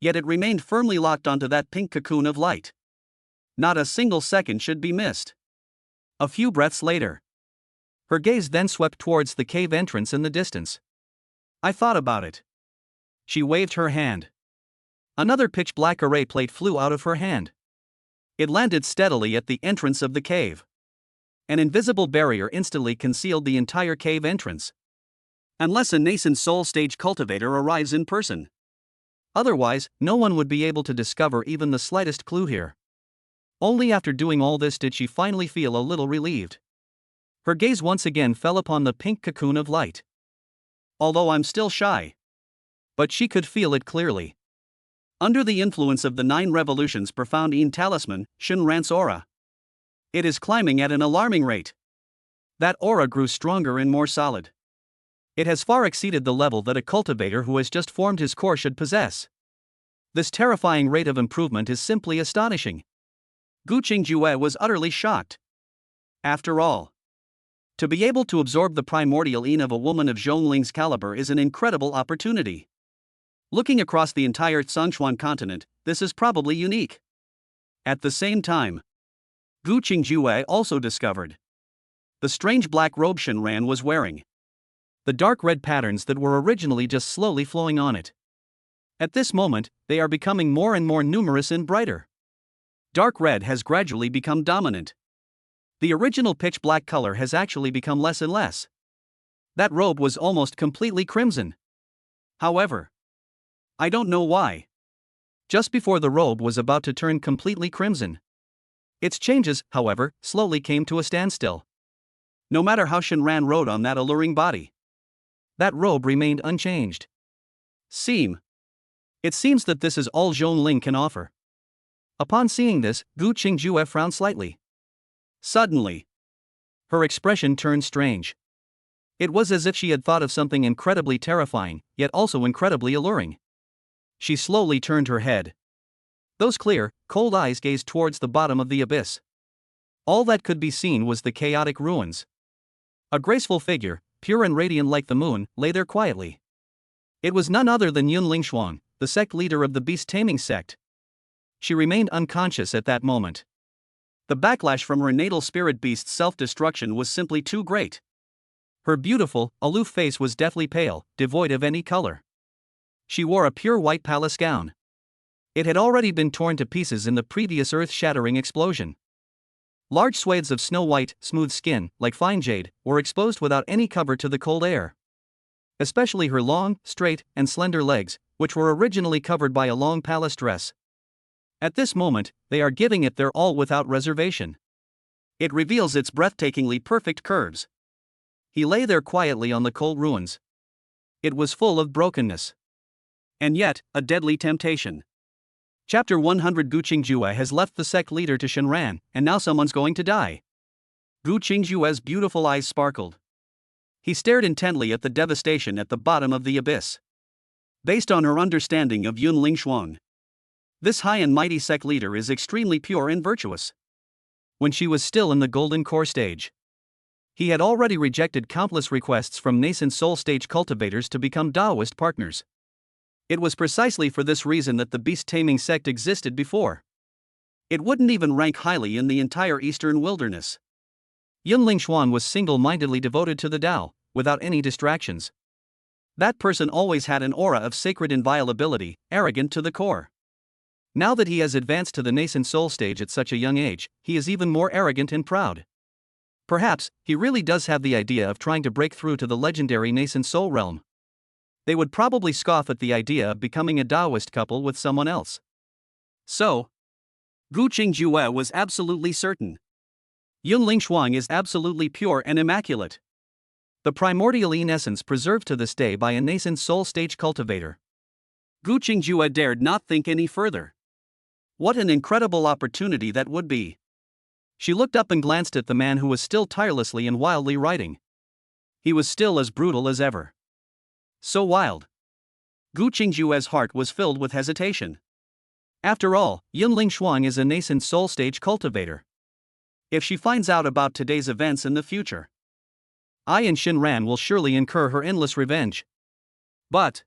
Yet it remained firmly locked onto that pink cocoon of light. Not a single second should be missed. A few breaths later. Her gaze then swept towards the cave entrance in the distance. I thought about it. She waved her hand. Another pitch-black array plate flew out of her hand. It landed steadily at the entrance of the cave. An invisible barrier instantly concealed the entire cave entrance. Unless a nascent soul stage cultivator arrives in person. Otherwise, no one would be able to discover even the slightest clue here. Only after doing all this did she finally feel a little relieved. Her gaze once again fell upon the pink cocoon of light. Although I'm still shy. But she could feel it clearly. Under the influence of the 9 Revolutions profound Yin talisman, Shinran's aura. It is climbing at an alarming rate. That aura grew stronger and more solid. It has far exceeded the level that a cultivator who has just formed his core should possess. This terrifying rate of improvement is simply astonishing. Gu Qingjue was utterly shocked. After all, to be able to absorb the primordial Yin of a woman of Zhongling's caliber is an incredible opportunity. Looking across the entire Zhongshuan continent, this is probably unique. At the same time, Gu Qingjue also discovered the strange black robe Shinran was wearing. The dark red patterns that were originally just slowly flowing on it. At this moment, they are becoming more and more numerous and brighter. Dark red has gradually become dominant. The original pitch black color has actually become less and less. That robe was almost completely crimson. However, I don't know why. Just before the robe was about to turn completely crimson. Its changes, however, slowly came to a standstill. No matter how Shinran rode on that alluring body, that robe remained unchanged. It seems that this is all Zhonling can offer. Upon seeing this, Gu Qingjue frowned slightly. Suddenly, her expression turned strange. It was as if she had thought of something incredibly terrifying, yet also incredibly alluring. She slowly turned her head. Those clear, cold eyes gazed towards the bottom of the abyss. All that could be seen was the chaotic ruins. A graceful figure, pure and radiant like the moon, lay there quietly. It was none other than Yun Lingshuang, the sect leader of the beast-taming sect. She remained unconscious at that moment. The backlash from her natal spirit beast's self-destruction was simply too great. Her beautiful, aloof face was deathly pale, devoid of any color. She wore a pure white palace gown. It had already been torn to pieces in the previous earth-shattering explosion. Large swathes of snow-white, smooth skin, like fine jade, were exposed without any cover to the cold air. Especially her long, straight, and slender legs, which were originally covered by a long palace dress. At this moment, they are giving it their all without reservation. It reveals its breathtakingly perfect curves. He lay there quietly on the cold ruins. It was full of brokenness. And yet, a deadly temptation. Chapter 100. Gu Qingjue has left the sect leader to Shinran, and now someone's going to die. Gu Qingjue's beautiful eyes sparkled. He stared intently at the devastation at the bottom of the abyss. Based on her understanding of Yun Lingshuang, this high and mighty sect leader is extremely pure and virtuous. When she was still in the golden core stage, he had already rejected countless requests from nascent soul stage cultivators to become Taoist partners. It was precisely for this reason that the beast-taming sect existed before. It wouldn't even rank highly in the entire eastern wilderness. Yun Lingshuang was single-mindedly devoted to the Tao, without any distractions. That person always had an aura of sacred inviolability, arrogant to the core. Now that he has advanced to the nascent soul stage at such a young age, he is even more arrogant and proud. Perhaps, he really does have the idea of trying to break through to the legendary nascent soul realm. They would probably scoff at the idea of becoming a Taoist couple with someone else. So, Gu Qingjue was absolutely certain. Yun Lingshuang is absolutely pure and immaculate. The primordial essence preserved to this day by a nascent soul stage cultivator. Gu Qingjue dared not think any further. What an incredible opportunity that would be. She looked up and glanced at the man who was still tirelessly and wildly writing. He was still as brutal as ever. So wild. Gu Qingjue's heart was filled with hesitation. After all, Yun Lingshuang is a nascent soul stage cultivator. If she finds out about today's events in the future, I and Shinran will surely incur her endless revenge. But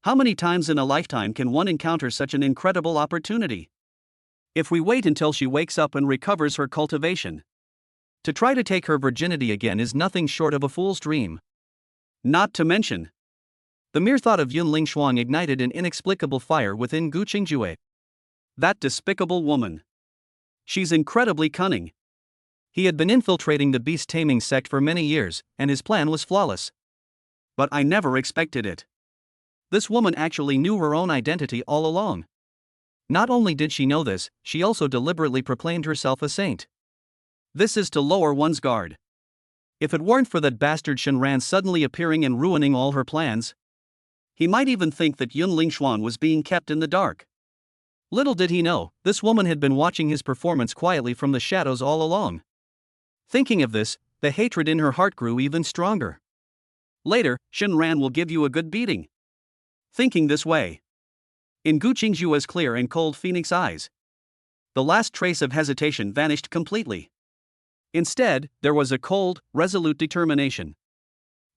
how many times in a lifetime can one encounter such an incredible opportunity? If we wait until she wakes up and recovers her cultivation, to try to take her virginity again is nothing short of a fool's dream. Not to mention, the mere thought of Yun Lingshuang ignited an inexplicable fire within Gu Qingjue. That despicable woman. She's incredibly cunning. He had been infiltrating the beast-taming sect for many years, and his plan was flawless. But I never expected it. This woman actually knew her own identity all along. Not only did she know this, she also deliberately proclaimed herself a saint. This is to lower one's guard. If it weren't for that bastard Shinran suddenly appearing and ruining all her plans, he might even think that Yun Lingshuang was being kept in the dark. Little did he know, this woman had been watching his performance quietly from the shadows all along. Thinking of this, the hatred in her heart grew even stronger. Later, Shinran will give you a good beating. Thinking this way, in Gu Qingjue's clear and cold phoenix eyes, the last trace of hesitation vanished completely. Instead, there was a cold, resolute determination.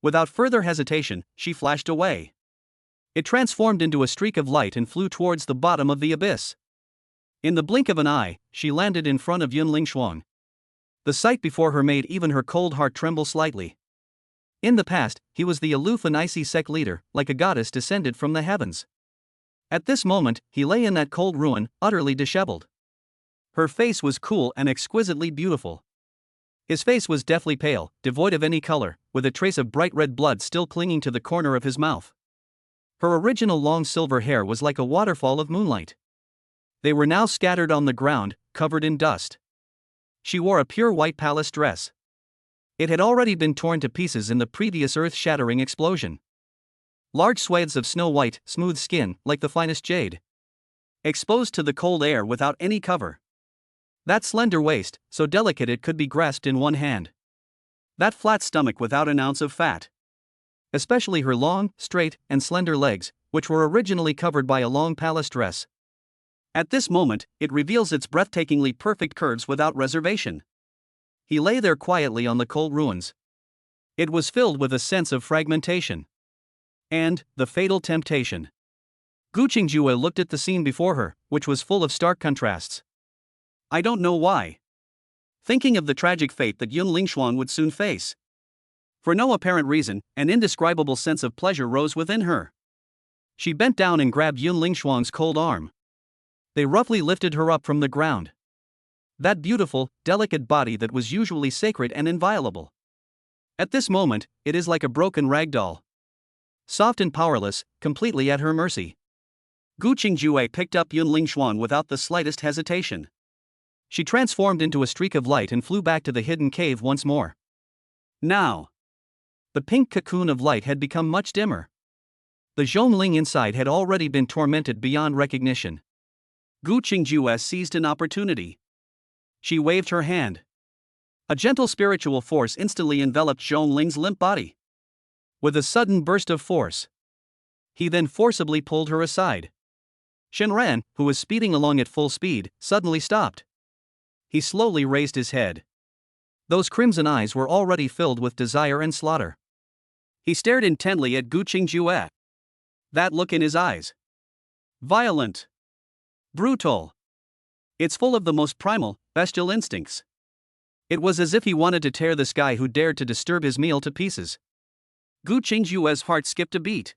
Without further hesitation, she flashed away. It transformed into a streak of light and flew towards the bottom of the abyss. In the blink of an eye, she landed in front of Yun Lingshuang. The sight before her made even her cold heart tremble slightly. In the past, he was the aloof and icy sect leader, like a goddess descended from the heavens. At this moment, he lay in that cold ruin, utterly disheveled. Her face was cool and exquisitely beautiful. His face was deathly pale, devoid of any color, with a trace of bright red blood still clinging to the corner of his mouth. Her original long silver hair was like a waterfall of moonlight. They were now scattered on the ground, covered in dust. She wore a pure white palace dress. It had already been torn to pieces in the previous earth-shattering explosion. Large swathes of snow-white, smooth skin, like the finest jade. Exposed to the cold air without any cover. That slender waist, so delicate it could be grasped in one hand. That flat stomach without an ounce of fat. Especially her long, straight, and slender legs, which were originally covered by a long palace dress. At this moment, it reveals its breathtakingly perfect curves without reservation. He lay there quietly on the cold ruins. It was filled with a sense of fragmentation. And the fatal temptation. Gu Qingjue looked at the scene before her, which was full of stark contrasts. I don't know why. Thinking of the tragic fate that Yun Lingshuang would soon face. For no apparent reason, an indescribable sense of pleasure rose within her. She bent down and grabbed Yun Lingshuang's cold arm. They roughly lifted her up from the ground. That beautiful, delicate body that was usually sacred and inviolable. At this moment, it is like a broken rag doll. Soft and powerless, completely at her mercy. Gu Qingjue picked up Yun Lingshuang without the slightest hesitation. She transformed into a streak of light and flew back to the hidden cave once more. Now, the pink cocoon of light had become much dimmer. The Zhongling inside had already been tormented beyond recognition. Gu Qingjue seized an opportunity. She waved her hand. A gentle spiritual force instantly enveloped Zhongling's limp body. With a sudden burst of force, he then forcibly pulled her aside. Shenran, who was speeding along at full speed, suddenly stopped. He slowly raised his head. Those crimson eyes were already filled with desire and slaughter. He stared intently at Gu Qingjue. That look in his eyes. Violent. Brutal. It's full of the most primal, bestial instincts. It was as if he wanted to tear this guy who dared to disturb his meal to pieces. Gu Qingjue's heart skipped a beat.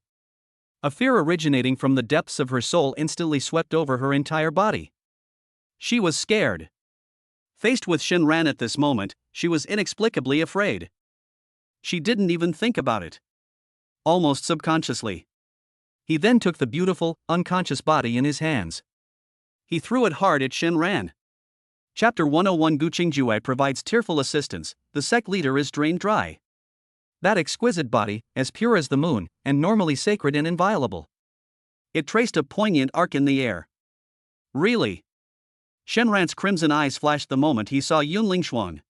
A fear originating from the depths of her soul instantly swept over her entire body. She was scared. Faced with Shenran at this moment, she was inexplicably afraid. She didn't even think about it. Almost subconsciously. He then took the beautiful, unconscious body in his hands. He threw it hard at Shenran. Chapter 101 Gu Qingjue provides tearful assistance, the sect leader is drained dry. That exquisite body, as pure as the moon, and normally sacred and inviolable. It traced a poignant arc in the air. Really? Shenran's crimson eyes flashed the moment he saw Yun Lingshuang.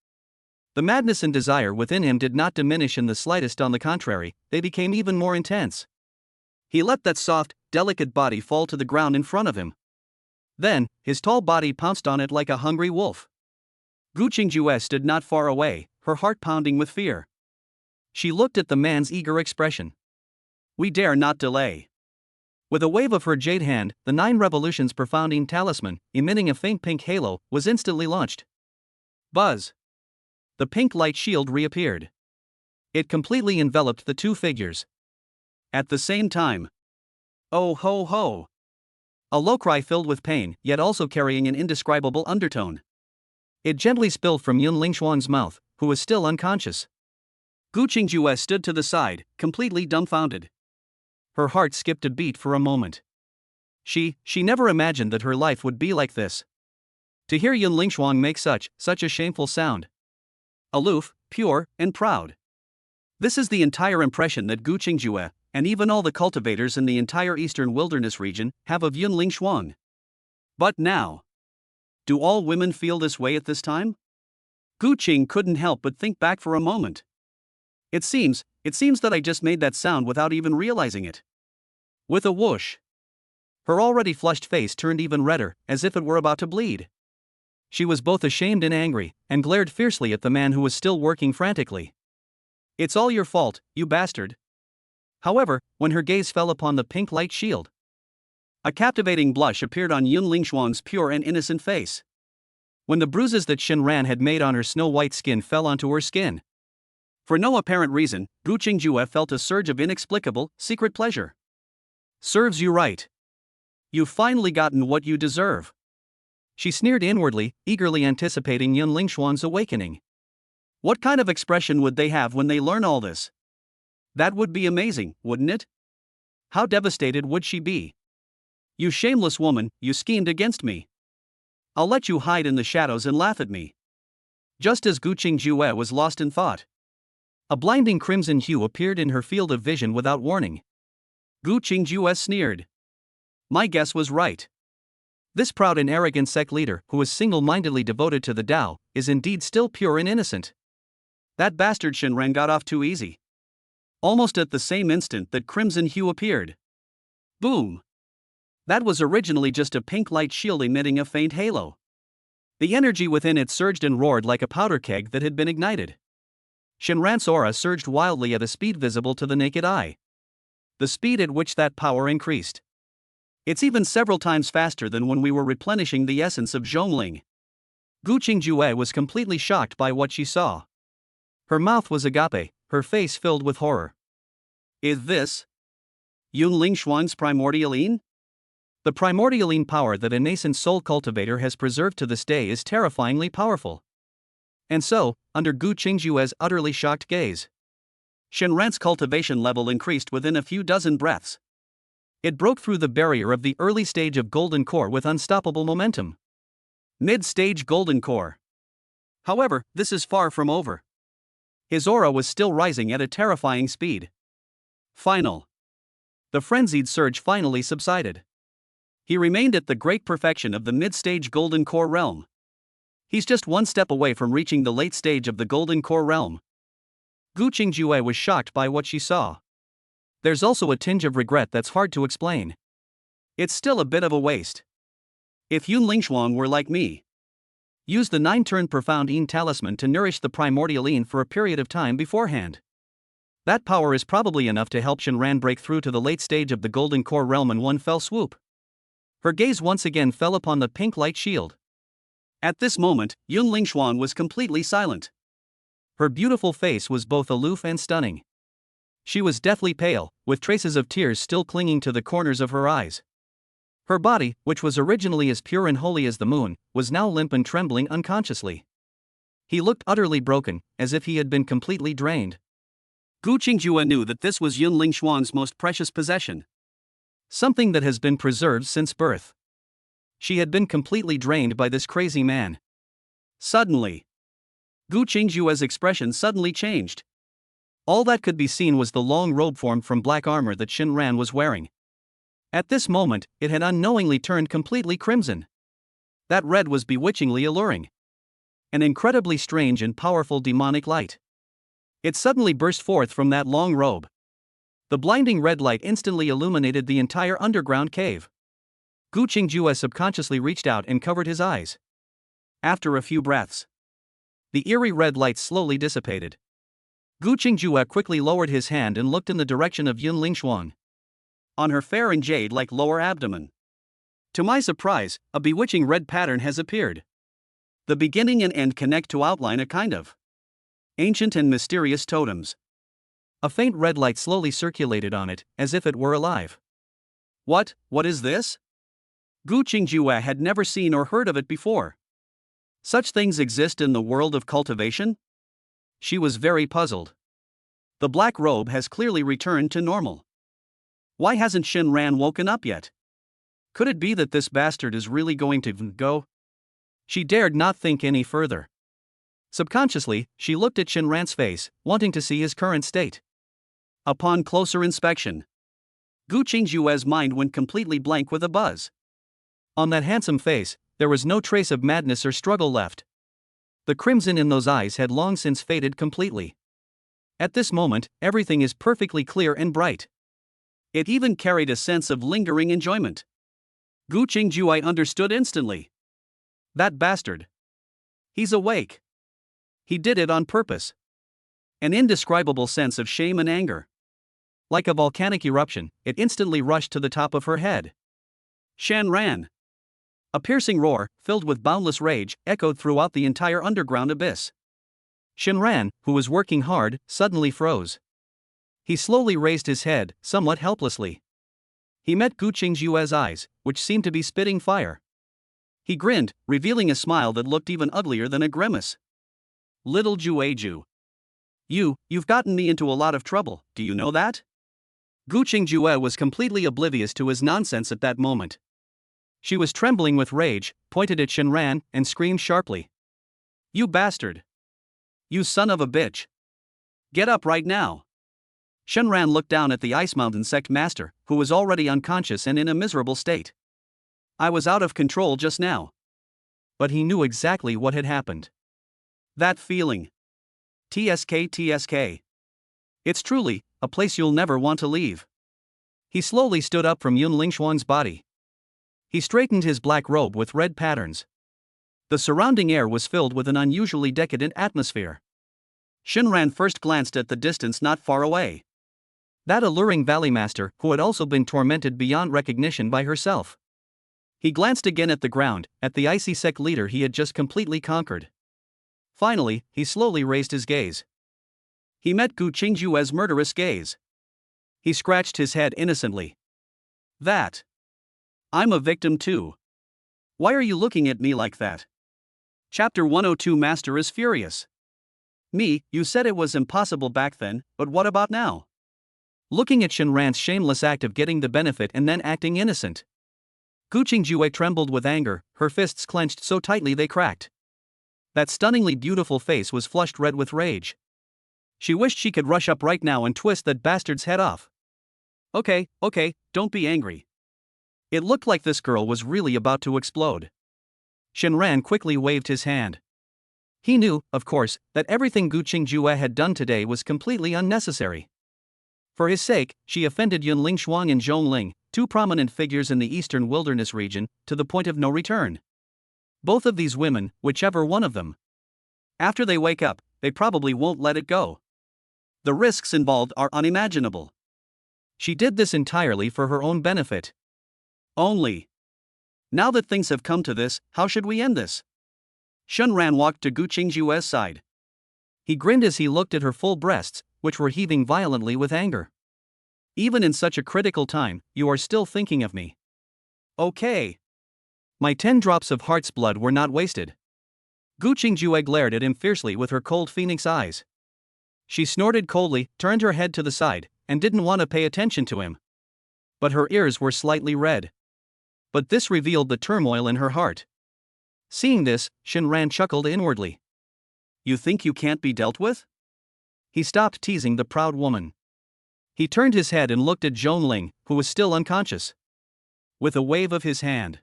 The madness and desire within him did not diminish in the slightest, on the contrary, they became even more intense. He let that soft, delicate body fall to the ground in front of him. Then, his tall body pounced on it like a hungry wolf. Gu Qingjue stood not far away, her heart pounding with fear. She looked at the man's eager expression. We dare not delay. With a wave of her jade hand, the 9 revolutions profounding talisman, emitting a faint pink halo, was instantly launched. Buzz! The pink light shield reappeared. It completely enveloped the 2 figures. At the same time. Oh ho ho! A low cry filled with pain, yet also carrying an indescribable undertone. It gently spilled from Yun Lingshuang's mouth, who was still unconscious. Gu Qingjue stood to the side, completely dumbfounded. Her heart skipped a beat for a moment. She never imagined that her life would be like this. To hear Yun Lingshuang make such a shameful sound. Aloof, pure, and proud. This is the entire impression that Gu Qingjue, and even all the cultivators in the entire eastern wilderness region, have of Yun Lingshuang. But now, do all women feel this way at this time? Gu Qing couldn't help but think back for a moment. It seems that I just made that sound without even realizing it. With a whoosh. Her already flushed face turned even redder, as if it were about to bleed. She was both ashamed and angry, and glared fiercely at the man who was still working frantically. It's all your fault, you bastard. However, when her gaze fell upon the pink light shield, a captivating blush appeared on Yun Lingshuang's pure and innocent face. When the bruises that Shenran had made on her snow-white skin fell onto her skin. For no apparent reason, Gu Qingjue felt a surge of inexplicable, secret pleasure. Serves you right. You've finally gotten what you deserve. She sneered inwardly, eagerly anticipating Yun Lingshuan's awakening. What kind of expression would they have when they learn all this? That would be amazing, wouldn't it? How devastated would she be? You shameless woman, you schemed against me. I'll let you hide in the shadows and laugh at me. Just as Gu Qingjue was lost in thought, a blinding crimson hue appeared in her field of vision without warning. Gu Qingjue sneered. My guess was right. This proud and arrogant sect leader, who is single-mindedly devoted to the Tao, is indeed still pure and innocent. That bastard Shinran got off too easy. Almost at the same instant that crimson hue appeared. Boom! That was originally just a pink light shield emitting a faint halo. The energy within it surged and roared like a powder keg that had been ignited. Shinran's aura surged wildly at a speed visible to the naked eye. The speed at which that power increased. It's even several times faster than when we were replenishing the essence of Zhongling. Gu Qingjue was completely shocked by what she saw. Her mouth was agape, her face filled with horror. Is this Yun Lingshuan's primordialine? The primordialine power that a nascent soul cultivator has preserved to this day is terrifyingly powerful. And so, under Gu Qingjue's utterly shocked gaze, Shinran's cultivation level increased within a few dozen breaths. It broke through the barrier of the early stage of Golden Core with unstoppable momentum. Mid-stage Golden Core. However, this is far from over. His aura was still rising at a terrifying speed. Final. The frenzied surge finally subsided. He remained at the great perfection of the mid-stage Golden Core realm. He's just one step away from reaching the late stage of the Golden Core realm. Gu Qingjue was shocked by what she saw. There's also a tinge of regret that's hard to explain. It's still a bit of a waste. If Yun Lingshuan were like me, use the 9-turn Profound Yin Talisman to nourish the primordial Yin for a period of time beforehand. That power is probably enough to help Shinran break through to the late stage of the Golden Core realm in one fell swoop. Her gaze once again fell upon the pink light shield. At this moment, Yun Lingshuan was completely silent. Her beautiful face was both aloof and stunning. She was deathly pale, with traces of tears still clinging to the corners of her eyes. Her body, which was originally as pure and holy as the moon, was now limp and trembling unconsciously. He looked utterly broken, as if he had been completely drained. Gu Qingjue knew that this was Yun Lingshuan's most precious possession. Something that has been preserved since birth. She had been completely drained by this crazy man. Suddenly, Gu Qingjue's expression suddenly changed. All that could be seen was the long robe formed from black armor that Shinran was wearing. At this moment, it had unknowingly turned completely crimson. That red was bewitchingly alluring. An incredibly strange and powerful demonic light. It suddenly burst forth from that long robe. The blinding red light instantly illuminated the entire underground cave. Gu Qingjue subconsciously reached out and covered his eyes. After a few breaths, the eerie red light slowly dissipated. Gu Qingjue quickly lowered his hand and looked in the direction of Yun Lingshuan. On her fair and jade-like lower abdomen, to my surprise, a bewitching red pattern has appeared. The beginning and end connect to outline a kind of ancient and mysterious totems. A faint red light slowly circulated on it, as if it were alive. What is this? Gu Qingjue had never seen or heard of it before. Such things exist in the world of cultivation? She was very puzzled. The black robe has clearly returned to normal. Why hasn't Shinran woken up yet? Could it be that this bastard is really going to go? She dared not think any further. Subconsciously, she looked at Shinran's face, wanting to see his current state. Upon closer inspection, Gu Qingjue's mind went completely blank with a buzz. On that handsome face, there was no trace of madness or struggle left. The crimson in those eyes had long since faded completely. At this moment, everything is perfectly clear and bright. It even carried a sense of lingering enjoyment. Gu Qingjue understood instantly. That bastard. He's awake. He did it on purpose. An indescribable sense of shame and anger. Like a volcanic eruption, it instantly rushed to the top of her head. Shinran. A piercing roar, filled with boundless rage, echoed throughout the entire underground abyss. Shinran, who was working hard, suddenly froze. He slowly raised his head, somewhat helplessly. He met Gu Qingjue's eyes, which seemed to be spitting fire. He grinned, revealing a smile that looked even uglier than a grimace. Little Jueju. You've gotten me into a lot of trouble, do you know that? Gu Qingjue was completely oblivious to his nonsense at that moment. She was trembling with rage, pointed at Shenran, and screamed sharply. You bastard! You son of a bitch! Get up right now! Shenran looked down at the Ice Mountain sect master, who was already unconscious and in a miserable state. I was out of control just now. But he knew exactly what had happened. That feeling. TSK. It's truly a place you'll never want to leave. He slowly stood up from Yun Lingshuang's body. He straightened his black robe with red patterns. The surrounding air was filled with an unusually decadent atmosphere. Shenran first glanced at the distance not far away. That alluring valley master who had also been tormented beyond recognition by herself. He glanced again at the ground, at the icy sect leader he had just completely conquered. Finally, he slowly raised his gaze. He met Gu Qingjue's murderous gaze. He scratched his head innocently. That. I'm a victim too. Why are you looking at me like that? Chapter 102 Master is furious. Me, you said it was impossible back then, but what about now? Looking at Shenran's shameless act of getting the benefit and then acting innocent. Gu Qingjue trembled with anger, her fists clenched so tightly they cracked. That stunningly beautiful face was flushed red with rage. She wished she could rush up right now and twist that bastard's head off. Okay, don't be angry. It looked like this girl was really about to explode. Shenran quickly waved his hand. He knew, of course, that everything Gu Qingjue had done today was completely unnecessary. For his sake, she offended Yun Lingshuang and Zhong Ling, two prominent figures in the eastern wilderness region, to the point of no return. Both of these women, whichever one of them. After they wake up, they probably won't let it go. The risks involved are unimaginable. She did this entirely for her own benefit. Only. Now that things have come to this, how should we end this? Shenran walked to Gu Qingjue's side. He grinned as he looked at her full breasts, which were heaving violently with anger. Even in such a critical time, you are still thinking of me. Okay. My 10 drops of heart's blood were not wasted. Gu Qingjue glared at him fiercely with her cold phoenix eyes. She snorted coldly, turned her head to the side, and didn't want to pay attention to him. But her ears were slightly red. But this revealed the turmoil in her heart. Seeing this, Shenran chuckled inwardly. You think you can't be dealt with? He stopped teasing the proud woman. He turned his head and looked at Zhong Ling, who was still unconscious. With a wave of his hand,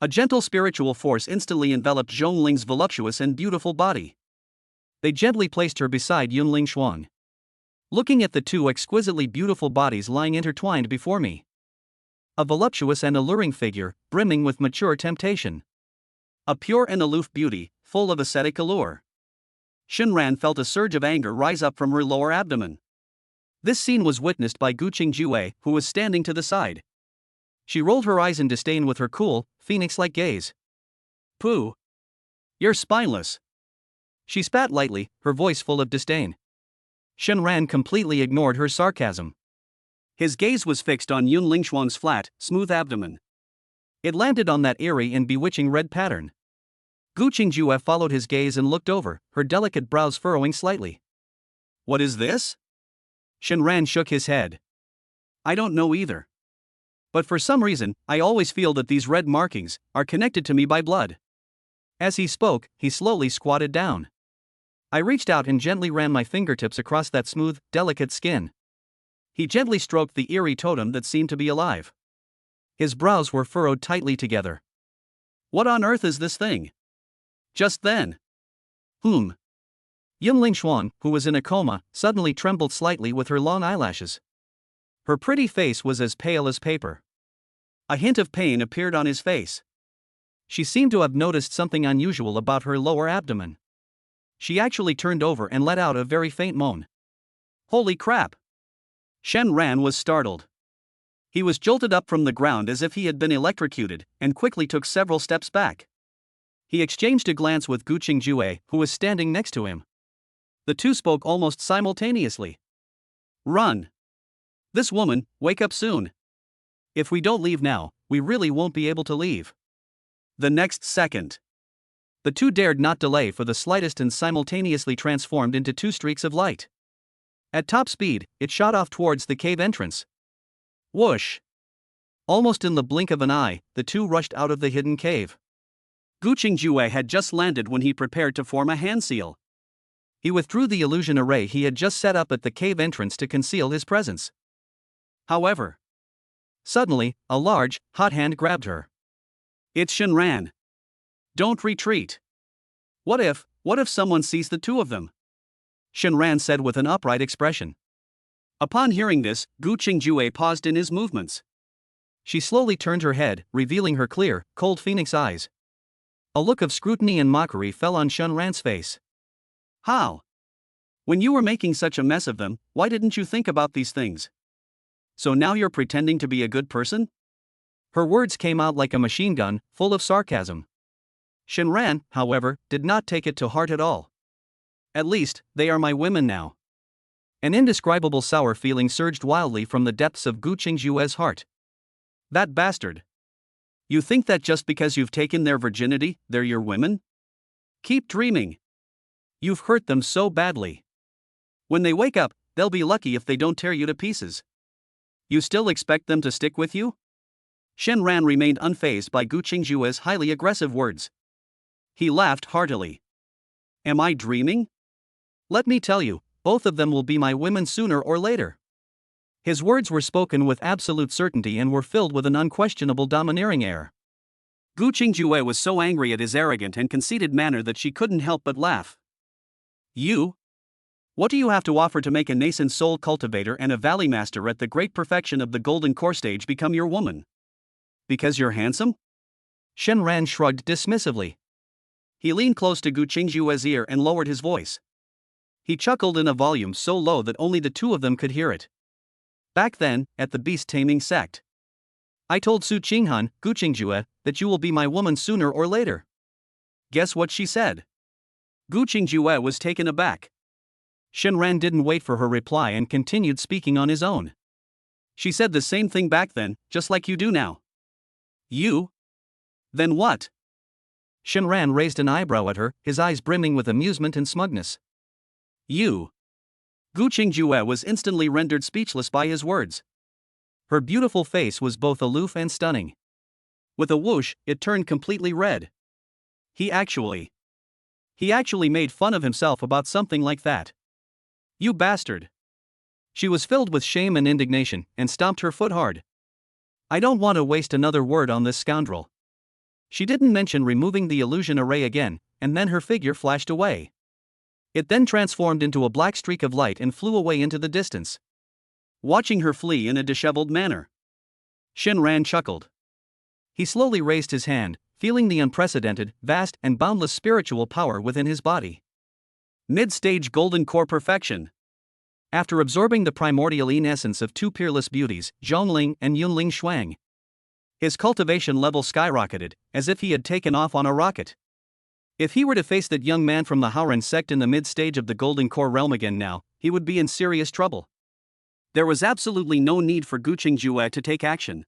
a gentle spiritual force instantly enveloped Zhong Ling's voluptuous and beautiful body. They gently placed her beside Yun Lingshuang. Looking at the two exquisitely beautiful bodies lying intertwined before me. A voluptuous and alluring figure, brimming with mature temptation. A pure and aloof beauty, full of ascetic allure. Shenran felt a surge of anger rise up from her lower abdomen. This scene was witnessed by Gu Qingjue, who was standing to the side. She rolled her eyes in disdain with her cool, phoenix-like gaze. Pooh! You're spineless! She spat lightly, her voice full of disdain. Shenran completely ignored her sarcasm. His gaze was fixed on Yun Lingshuang's flat, smooth abdomen. It landed on that eerie and bewitching red pattern. Gu Qingjue followed his gaze and looked over, her delicate brows furrowing slightly. What is this? Shenran shook his head. I don't know either. But for some reason, I always feel that these red markings are connected to me by blood. As he spoke, he slowly squatted down. I reached out and gently ran my fingertips across that smooth, delicate skin. He gently stroked the eerie totem that seemed to be alive. His brows were furrowed tightly together. What on earth is this thing? Just then. Yun Lingshuang, who was in a coma, suddenly trembled slightly with her long eyelashes. Her pretty face was as pale as paper. A hint of pain appeared on his face. She seemed to have noticed something unusual about her lower abdomen. She actually turned over and let out a very faint moan. Holy crap! Shenran was startled. He was jolted up from the ground as if he had been electrocuted, and quickly took several steps back. He exchanged a glance with Gu Qingjue, who was standing next to him. The two spoke almost simultaneously. Run! This woman, wake up soon! If we don't leave now, we really won't be able to leave. The next second, the two dared not delay for the slightest and simultaneously transformed into two streaks of light. At top speed, it shot off towards the cave entrance. Whoosh! Almost in the blink of an eye, the two rushed out of the hidden cave. Gu Qingjue had just landed when he prepared to form a hand seal. He withdrew the illusion array he had just set up at the cave entrance to conceal his presence. However, suddenly, a large, hot hand grabbed her. It's Shinran. Don't retreat. What if someone sees the two of them? Shinran said with an upright expression. Upon hearing this, Gu Qingjue paused in his movements. She slowly turned her head, revealing her clear, cold phoenix eyes. A look of scrutiny and mockery fell on Shinran's face. How? When you were making such a mess of them, why didn't you think about these things? So now you're pretending to be a good person? Her words came out like a machine gun, full of sarcasm. Shinran, however, did not take it to heart at all. At least, they are my women now. An indescribable sour feeling surged wildly from the depths of Gu Qingjue's heart. That bastard. You think that just because you've taken their virginity, they're your women? Keep dreaming. You've hurt them so badly. When they wake up, they'll be lucky if they don't tear you to pieces. You still expect them to stick with you? Shinran remained unfazed by Gu Qingjue's highly aggressive words. He laughed heartily. Am I dreaming? Let me tell you, both of them will be my women sooner or later. His words were spoken with absolute certainty and were filled with an unquestionable domineering air. Gu Qingjue was so angry at his arrogant and conceited manner that she couldn't help but laugh. You? What do you have to offer to make a nascent soul cultivator and a valley master at the great perfection of the golden core stage become your woman? Because you're handsome? Shinran shrugged dismissively. He leaned close to Gu Qingjue's ear and lowered his voice. He chuckled in a volume so low that only the two of them could hear it. Back then, at the beast-taming sect, I told Su Qinghan, Gu Qingjue, that you will be my woman sooner or later. Guess what she said? Gu Qingjue was taken aback. Shinran didn't wait for her reply and continued speaking on his own. She said the same thing back then, just like you do now. You? Then what? Shinran raised an eyebrow at her, his eyes brimming with amusement and smugness. You. Gu Qingjue was instantly rendered speechless by his words. Her beautiful face was both aloof and stunning. With a whoosh, it turned completely red. He actually made fun of himself about something like that. You bastard. She was filled with shame and indignation, and stomped her foot hard. I don't want to waste another word on this scoundrel. She didn't mention removing the illusion array again, and then her figure flashed away. It then transformed into a black streak of light and flew away into the distance. Watching her flee in a disheveled manner, Shinran chuckled. He slowly raised his hand, feeling the unprecedented, vast, and boundless spiritual power within his body. Mid-stage golden core perfection. After absorbing the primordial essence of two peerless beauties, Zhongling and Yunling Shuang, his cultivation level skyrocketed, as if he had taken off on a rocket. If he were to face that young man from the Haoran sect in the mid-stage of the Golden Core realm again now, he would be in serious trouble. There was absolutely no need for Gu Qingjue to take action.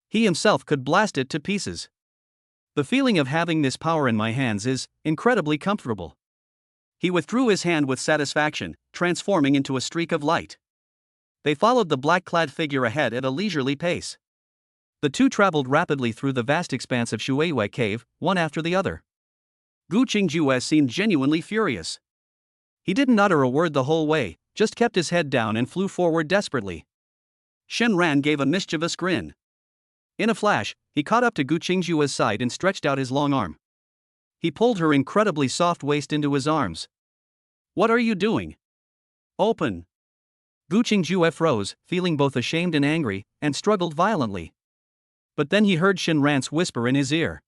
He himself could blast it to pieces. The feeling of having this power in my hands is incredibly comfortable. He withdrew his hand with satisfaction, transforming into a streak of light. They followed the black-clad figure ahead at a leisurely pace. The two traveled rapidly through the vast expanse of Shuiwei Cave, one after the other. Gu Qingjue seemed genuinely furious. He didn't utter a word the whole way, just kept his head down and flew forward desperately. Shinran gave a mischievous grin. In a flash, he caught up to Gu Qingjue's side and stretched out his long arm. He pulled her incredibly soft waist into his arms. What are you doing? Open. Gu Qingjue froze, feeling both ashamed and angry, and struggled violently. But then he heard Shinran's whisper in his ear.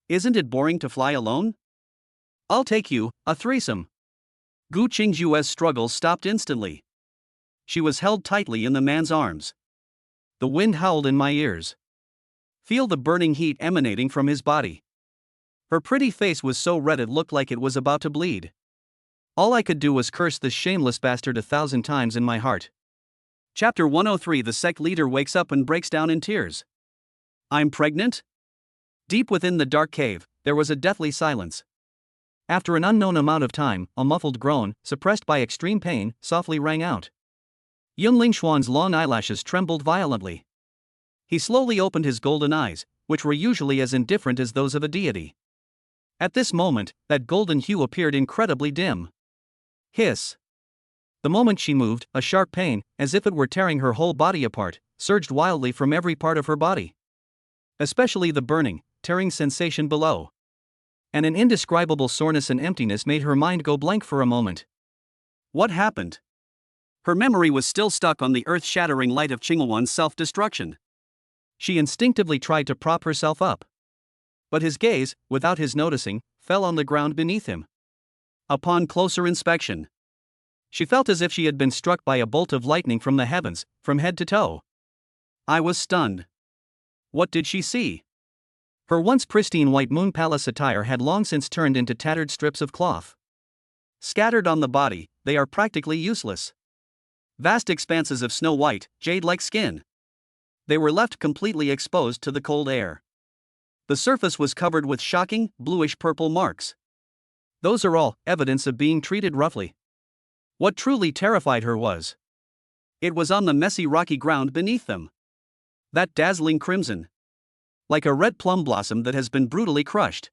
Isn't it boring to fly alone? I'll take you, a threesome. Gu Qingjue's struggles stopped instantly. She was held tightly in the man's arms. The wind howled in my ears. Feel the burning heat emanating from his body. Her pretty face was so red it looked like it was about to bleed. All I could do was curse this shameless bastard 1,000 times in my heart. Chapter 103. The sect leader wakes up and breaks down in tears. I'm pregnant? Deep within the dark cave, there was a deathly silence. After an unknown amount of time, a muffled groan, suppressed by extreme pain, softly rang out. Yun Lingxuan's long eyelashes trembled violently. He slowly opened his golden eyes, which were usually as indifferent as those of a deity. At this moment, that golden hue appeared incredibly dim. Hiss. The moment she moved, a sharp pain, as if it were tearing her whole body apart, surged wildly from every part of her body. Especially the burning, tearing sensation below. And an indescribable soreness and emptiness made her mind go blank for a moment. What happened? Her memory was still stuck on the earth-shattering light of Qinghuan's self-destruction. She instinctively tried to prop herself up. But his gaze, without his noticing, fell on the ground beneath him. Upon closer inspection, she felt as if she had been struck by a bolt of lightning from the heavens, from head to toe. I was stunned. What did she see? Her once pristine white moon palace attire had long since turned into tattered strips of cloth. Scattered on the body, they are practically useless. Vast expanses of snow-white, jade-like skin. They were left completely exposed to the cold air. The surface was covered with shocking, bluish-purple marks. Those are all evidence of being treated roughly. What truly terrified her was it was on the messy rocky ground beneath them. That dazzling crimson. Like a red plum blossom that has been brutally crushed.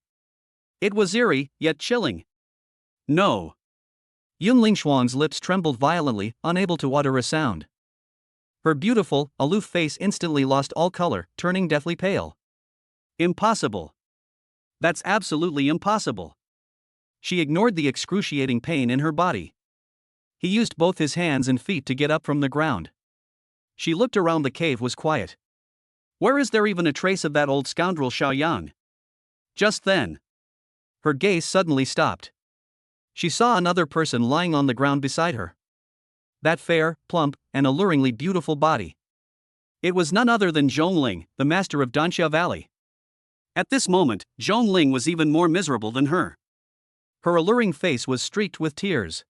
It was eerie, yet chilling. No. Yun Lingxuan's lips trembled violently, unable to utter a sound. Her beautiful, aloof face instantly lost all color, turning deathly pale. Impossible. That's absolutely impossible. She ignored the excruciating pain in her body. He used both his hands and feet to get up from the ground. She looked around. The cave was quiet. Where is there even a trace of that old scoundrel Xiaoyang? Just then, her gaze suddenly stopped. She saw another person lying on the ground beside her. That fair, plump, and alluringly beautiful body. It was none other than Zhongling, the master of Danxia Valley. At this moment, Zhongling was even more miserable than her. Her alluring face was streaked with tears.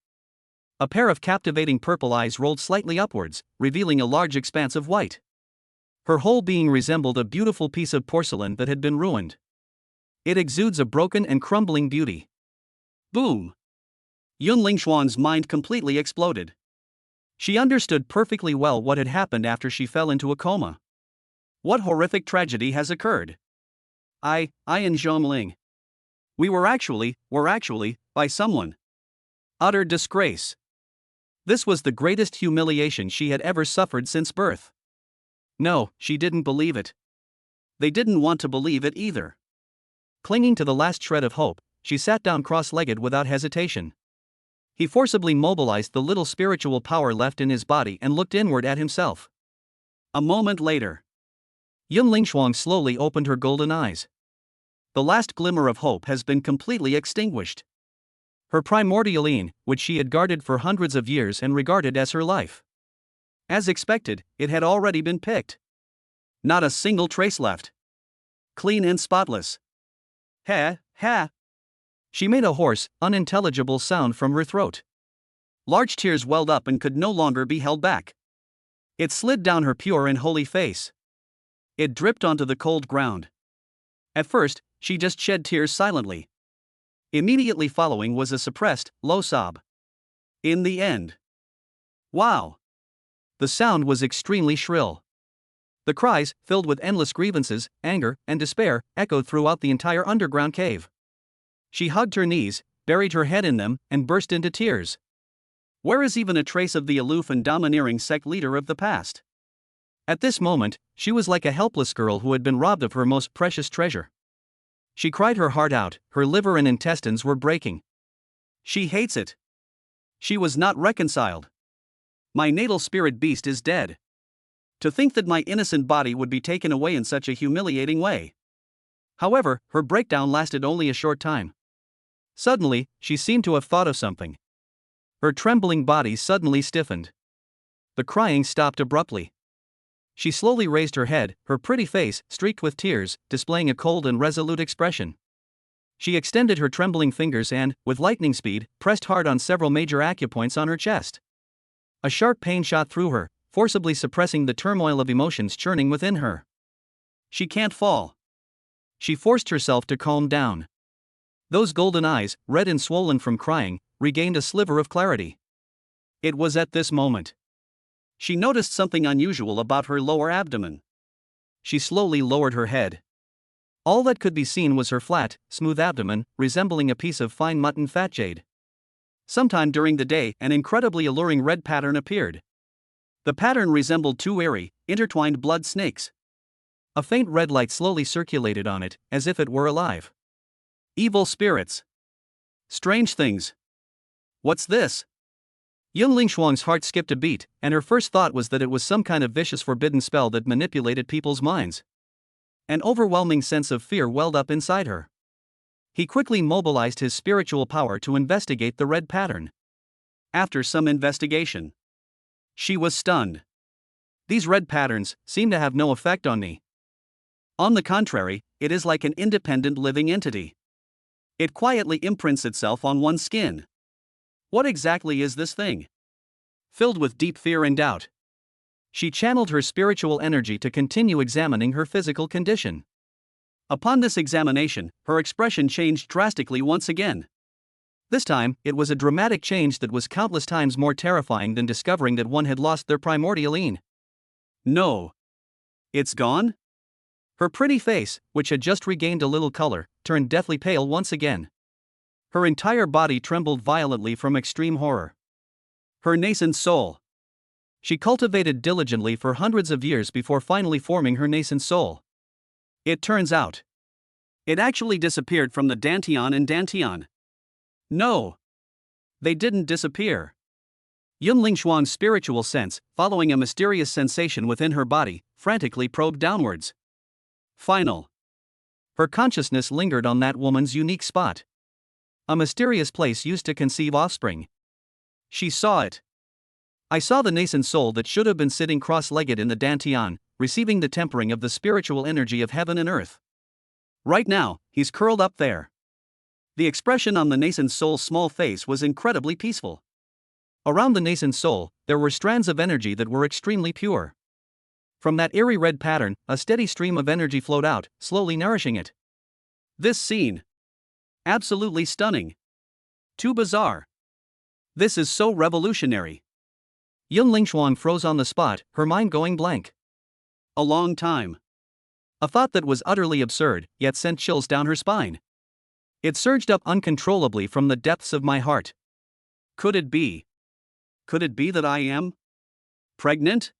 A pair of captivating purple eyes rolled slightly upwards, revealing a large expanse of white. Her whole being resembled a beautiful piece of porcelain that had been ruined. It exudes a broken and crumbling beauty. Boom! Yun Lingxuan's mind completely exploded. She understood perfectly well what had happened after she fell into a coma. What horrific tragedy has occurred? I and Zhongling. We were actually, by someone. Utter disgrace. This was the greatest humiliation she had ever suffered since birth. No, she didn't believe it. They didn't want to believe it either. Clinging to the last shred of hope, she sat down cross-legged without hesitation. He forcibly mobilized the little spiritual power left in his body and looked inward at himself. A moment later, Yun Lingxuan slowly opened her golden eyes. The last glimmer of hope has been completely extinguished. Her primordial yin, which she had guarded for hundreds of years and regarded as her life. As expected, it had already been picked. Not a single trace left. Clean and spotless. Ha, ha. She made a hoarse, unintelligible sound from her throat. Large tears welled up and could no longer be held back. It slid down her pure and holy face. It dripped onto the cold ground. At first, she just shed tears silently. Immediately following was a suppressed, low sob. In the end. Wow! The sound was extremely shrill. The cries, filled with endless grievances, anger, and despair, echoed throughout the entire underground cave. She hugged her knees, buried her head in them, and burst into tears. Where is even a trace of the aloof and domineering sect leader of the past? At this moment, she was like a helpless girl who had been robbed of her most precious treasure. She cried her heart out, her liver and intestines were breaking. She hates it. She was not reconciled. My natal spirit beast is dead. To think that my innocent body would be taken away in such a humiliating way. However, her breakdown lasted only a short time. Suddenly, she seemed to have thought of something. Her trembling body suddenly stiffened. The crying stopped abruptly. She slowly raised her head, her pretty face, streaked with tears, displaying a cold and resolute expression. She extended her trembling fingers and, with lightning speed, pressed hard on several major acupoints on her chest. A sharp pain shot through her, forcibly suppressing the turmoil of emotions churning within her. She can't fall. She forced herself to calm down. Those golden eyes, red and swollen from crying, regained a sliver of clarity. It was at this moment she noticed something unusual about her lower abdomen. She slowly lowered her head. All that could be seen was her flat, smooth abdomen, resembling a piece of fine mutton fat jade. Sometime during the day, an incredibly alluring red pattern appeared. The pattern resembled two airy, intertwined blood snakes. A faint red light slowly circulated on it, as if it were alive. Evil spirits. Strange things. What's this? Yun Lingshuang's heart skipped a beat, and her first thought was that it was some kind of vicious forbidden spell that manipulated people's minds. An overwhelming sense of fear welled up inside her. He quickly mobilized his spiritual power to investigate the red pattern. After some investigation, she was stunned. These red patterns seem to have no effect on me. On the contrary, it is like an independent living entity. It quietly imprints itself on one's skin. What exactly is this thing? Filled with deep fear and doubt, she channeled her spiritual energy to continue examining her physical condition. Upon this examination, her expression changed drastically once again. This time, it was a dramatic change that was countless times more terrifying than discovering that one had lost their primordial yin. No. It's gone? Her pretty face, which had just regained a little color, turned deathly pale once again. Her entire body trembled violently from extreme horror. Her nascent soul. She cultivated diligently for hundreds of years before finally forming her nascent soul. It turns out, it actually disappeared from the Dantian and Dantian. No. They didn't disappear. Yun Lingshuang's spiritual sense, following a mysterious sensation within her body, frantically probed downwards. Final. Her consciousness lingered on that woman's unique spot. A mysterious place used to conceive offspring. She saw it. I saw the nascent soul that should have been sitting cross-legged in the Dantian, receiving the tempering of the spiritual energy of heaven and earth. Right now, he's curled up there. The expression on the nascent soul's small face was incredibly peaceful. Around the nascent soul, there were strands of energy that were extremely pure. From that eerie red pattern, a steady stream of energy flowed out, slowly nourishing it. This scene. Absolutely stunning. Too bizarre. This is so revolutionary. Yun Lingshuang froze on the spot, her mind going blank. A long time. A thought that was utterly absurd, yet sent chills down her spine. It surged up uncontrollably from the depths of my heart. Could it be? Could it be that I am pregnant?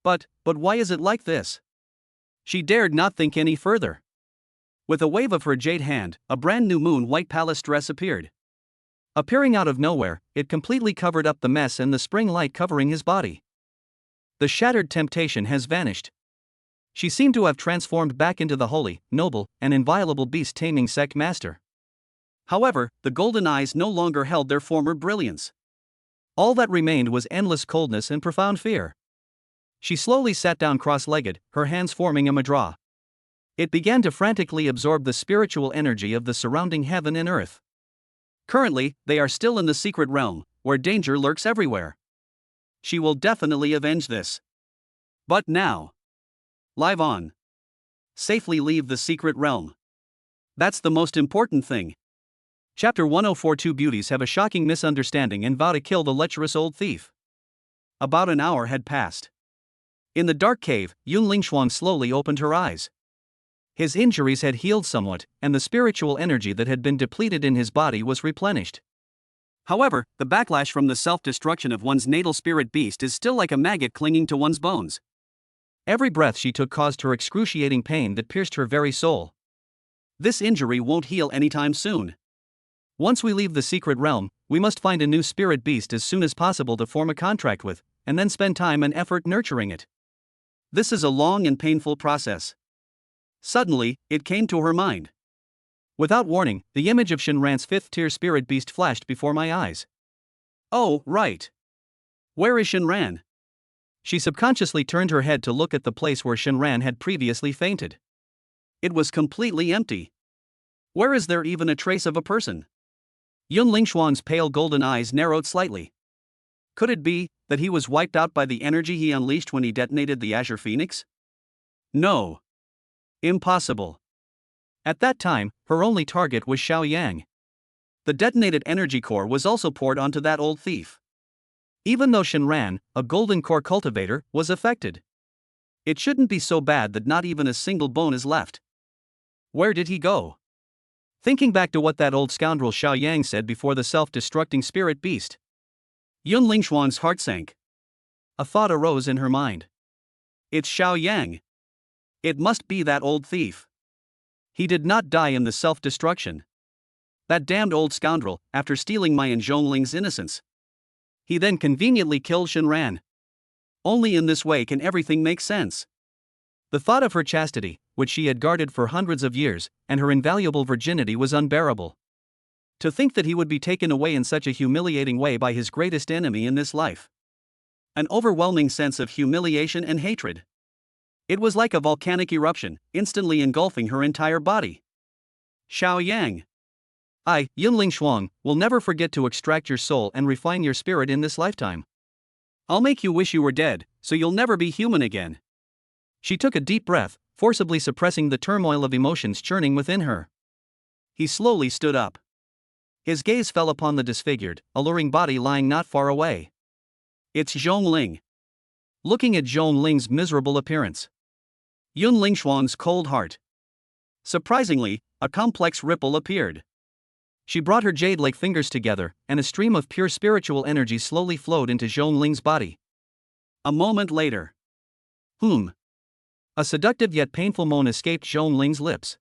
But why is it like this? She dared not think any further. With a wave of her jade hand, a brand new moon-white palace dress appeared. Appearing out of nowhere, it completely covered up the mess and the spring light covering his body. The shattered temptation has vanished. She seemed to have transformed back into the holy, noble, and inviolable beast-taming sect master. However, the golden eyes no longer held their former brilliance. All that remained was endless coldness and profound fear. She slowly sat down cross-legged, her hands forming a mudra. It began to frantically absorb the spiritual energy of the surrounding heaven and earth. Currently, they are still in the secret realm, where danger lurks everywhere. She will definitely avenge this. But now. Live on. Safely leave the secret realm. That's the most important thing. Chapter 1042 Beauties have a shocking misunderstanding and vow to kill the lecherous old thief. About an hour had passed. In the dark cave, Yun Lingshuang slowly opened her eyes. His injuries had healed somewhat, and the spiritual energy that had been depleted in his body was replenished. However, the backlash from the self-destruction of one's natal spirit beast is still like a maggot clinging to one's bones. Every breath she took caused her excruciating pain that pierced her very soul. This injury won't heal anytime soon. Once we leave the secret realm, we must find a new spirit beast as soon as possible to form a contract with, and then spend time and effort nurturing it. This is a long and painful process. Suddenly, it came to her mind. Without warning, the image of Shinran's fifth-tier spirit beast flashed before my eyes. Oh, right. Where is Shinran? She subconsciously turned her head to look at the place where Shinran had previously fainted. It was completely empty. Where is there even a trace of a person? Yun Lingshuang's pale golden eyes narrowed slightly. Could it be That he was wiped out by the energy he unleashed when he detonated the Azure Phoenix? No. Impossible. At that time, her only target was Xiao Yang. The detonated energy core was also poured onto that old thief. Even though Shenran, a golden core cultivator, was affected. It shouldn't be so bad that not even a single bone is left. Where did he go? Thinking back to what that old scoundrel Xiao Yang said before the self-destructing spirit beast, Yun Lingxuan's heart sank. A thought arose in her mind. It's Xiao Yang. It must be that old thief. He did not die in the self-destruction. That damned old scoundrel, after stealing my and Zhongling's innocence. He then conveniently killed Shenran. Only in this way can everything make sense. The thought of her chastity, which she had guarded for hundreds of years, and her invaluable virginity was unbearable. To think that he would be taken away in such a humiliating way by his greatest enemy in this life. An overwhelming sense of humiliation and hatred. It was like a volcanic eruption, instantly engulfing her entire body. Xiao Yang. Yun Lingxuan, will never forget to extract your soul and refine your spirit in this lifetime. I'll make you wish you were dead, so you'll never be human again. She took a deep breath, forcibly suppressing the turmoil of emotions churning within her. He slowly stood up. His gaze fell upon the disfigured, alluring body lying not far away. It's Zhongling. Looking at Zhongling's miserable appearance, Yun Lingxuan's cold heart. Surprisingly, a complex ripple appeared. She brought her jade-like fingers together, and a stream of pure spiritual energy slowly flowed into Zhongling's body. A moment later. A seductive yet painful moan escaped Zhongling's lips.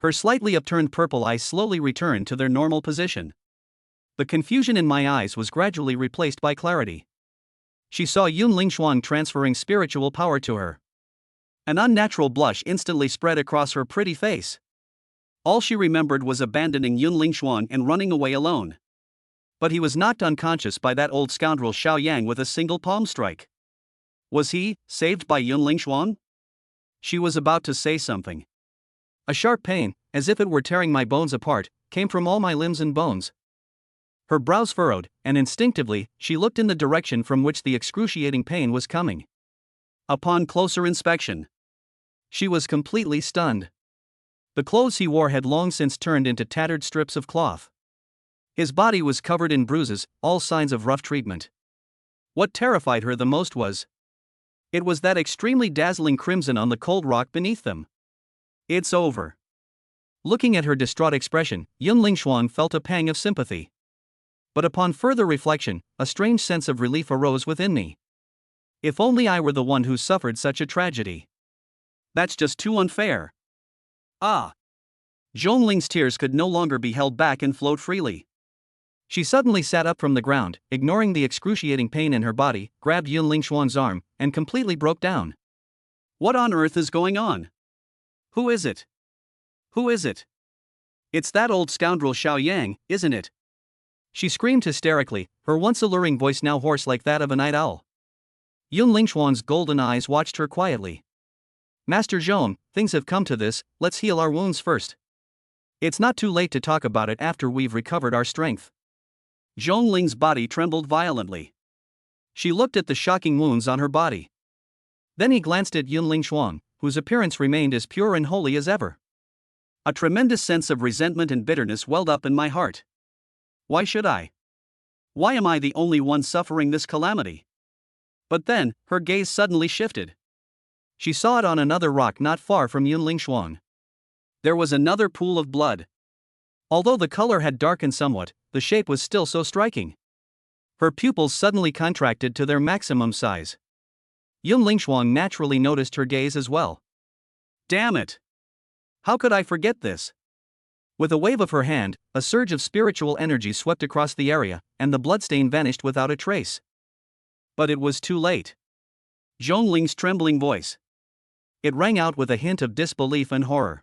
Her slightly upturned purple eyes slowly returned to their normal position. The confusion in my eyes was gradually replaced by clarity. She saw Yun Lingxuan transferring spiritual power to her. An unnatural blush instantly spread across her pretty face. All she remembered was abandoning Yun Lingxuan and running away alone. But he was knocked unconscious by that old scoundrel Xiao Yang with a single palm strike. Was he saved by Yun Lingxuan? She was about to say something. A sharp pain, as if it were tearing my bones apart, came from all my limbs and bones. Her brows furrowed, and instinctively, she looked in the direction from which the excruciating pain was coming. Upon closer inspection, she was completely stunned. The clothes he wore had long since turned into tattered strips of cloth. His body was covered in bruises, all signs of rough treatment. What terrified her the most was that extremely dazzling crimson on the cold rock beneath them. It's over. Looking at her distraught expression, Yun Lingxuan felt a pang of sympathy. But upon further reflection, a strange sense of relief arose within me. If only I were the one who suffered such a tragedy. That's just too unfair. Zhongling's tears could no longer be held back and flowed freely. She suddenly sat up from the ground, ignoring the excruciating pain in her body, grabbed Yun Lingxuan's arm, and completely broke down. What on earth is going on? Who is it? Who is it? It's that old scoundrel Xiao Yang, isn't it? She screamed hysterically, her once alluring voice now hoarse like that of a night owl. Yun Lingxuan's golden eyes watched her quietly. Master Zhong, things have come to this, let's heal our wounds first. It's not too late to talk about it after we've recovered our strength. Zhongling's body trembled violently. She looked at the shocking wounds on her body. Then he glanced at Yun Lingxuan, whose appearance remained as pure and holy as ever. A tremendous sense of resentment and bitterness welled up in my heart. Why should I? Why am I the only one suffering this calamity? But then, her gaze suddenly shifted. She saw it on another rock not far from Yun Lingxuan. There was another pool of blood. Although the color had darkened somewhat, the shape was still so striking. Her pupils suddenly contracted to their maximum size. Yun Lingxuan naturally noticed her gaze as well. Damn it! How could I forget this? With a wave of her hand, a surge of spiritual energy swept across the area, and the bloodstain vanished without a trace. But it was too late. Zhongling's trembling voice. It rang out with a hint of disbelief and horror.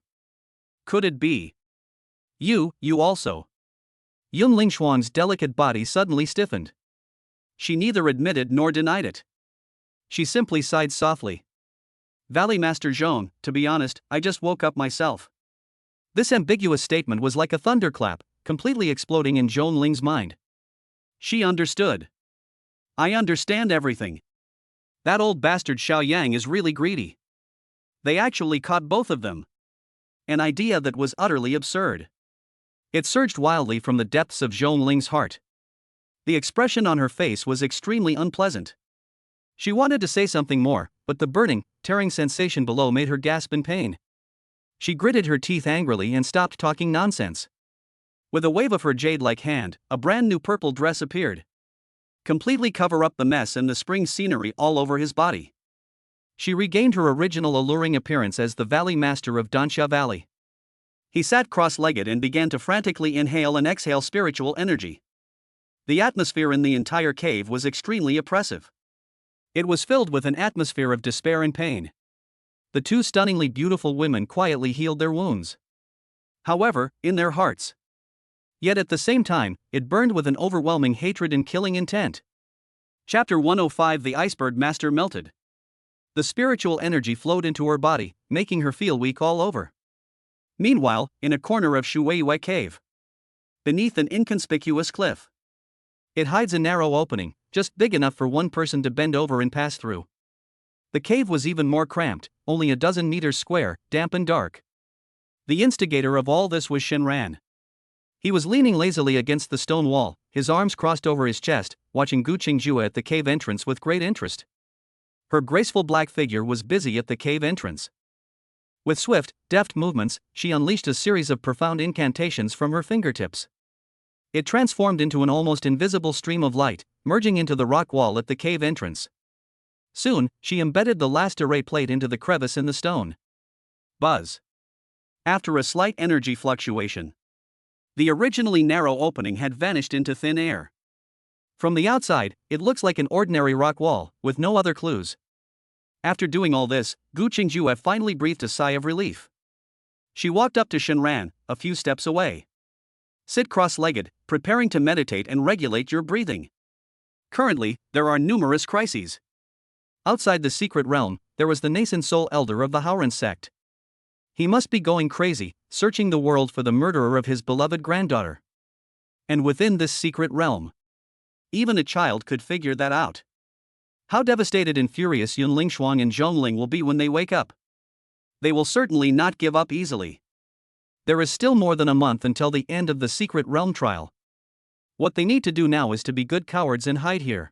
Could it be? You also. Yun Lingxuan's delicate body suddenly stiffened. She neither admitted nor denied it. She simply sighed softly. Valley Master Zhong, to be honest, I just woke up myself. This ambiguous statement was like a thunderclap, completely exploding in Zhongling's mind. She understood. I understand everything. That old bastard Xiao Yang is really greedy. They actually caught both of them. An idea that was utterly absurd. It surged wildly from the depths of Zhong Ling's heart. The expression on her face was extremely unpleasant. She wanted to say something more, but the burning, tearing sensation below made her gasp in pain. She gritted her teeth angrily and stopped talking nonsense. With a wave of her jade-like hand, a brand new purple dress appeared. Completely cover up the mess and the spring scenery all over his body. She regained her original alluring appearance as the Valley Master of Danxia Valley. He sat cross-legged and began to frantically inhale and exhale spiritual energy. The atmosphere in the entire cave was extremely oppressive. It was filled with an atmosphere of despair and pain. The two stunningly beautiful women quietly healed their wounds. However, in their hearts. Yet at the same time, it burned with an overwhelming hatred and killing intent. Chapter 105 The Iceberg Master melted. The spiritual energy flowed into her body, making her feel weak all over. Meanwhile, in a corner of Shuweiwei Cave. Beneath an inconspicuous cliff. It hides a narrow opening, just big enough for one person to bend over and pass through. The cave was even more cramped, only a dozen meters square, damp and dark. The instigator of all this was Shinran. He was leaning lazily against the stone wall, his arms crossed over his chest, watching Gu Qingjue at the cave entrance with great interest. Her graceful black figure was busy at the cave entrance. With swift, deft movements, she unleashed a series of profound incantations from her fingertips. It transformed into an almost invisible stream of light, merging into the rock wall at the cave entrance. Soon, she embedded the last array plate into the crevice in the stone. Buzz. After a slight energy fluctuation, the originally narrow opening had vanished into thin air. From the outside, it looks like an ordinary rock wall, with no other clues. After doing all this, Gu Qingjue finally breathed a sigh of relief. She walked up to Shinran, a few steps away. Sit cross-legged, preparing to meditate and regulate your breathing. Currently, there are numerous crises. Outside the secret realm, there was the nascent soul elder of the Haoran sect. He must be going crazy, searching the world for the murderer of his beloved granddaughter. And within this secret realm, even a child could figure that out. How devastated and furious Yun Lingshuang and Zhongling will be when they wake up. They will certainly not give up easily. There is still more than a month until the end of the secret realm trial. What they need to do now is to be good cowards and hide here.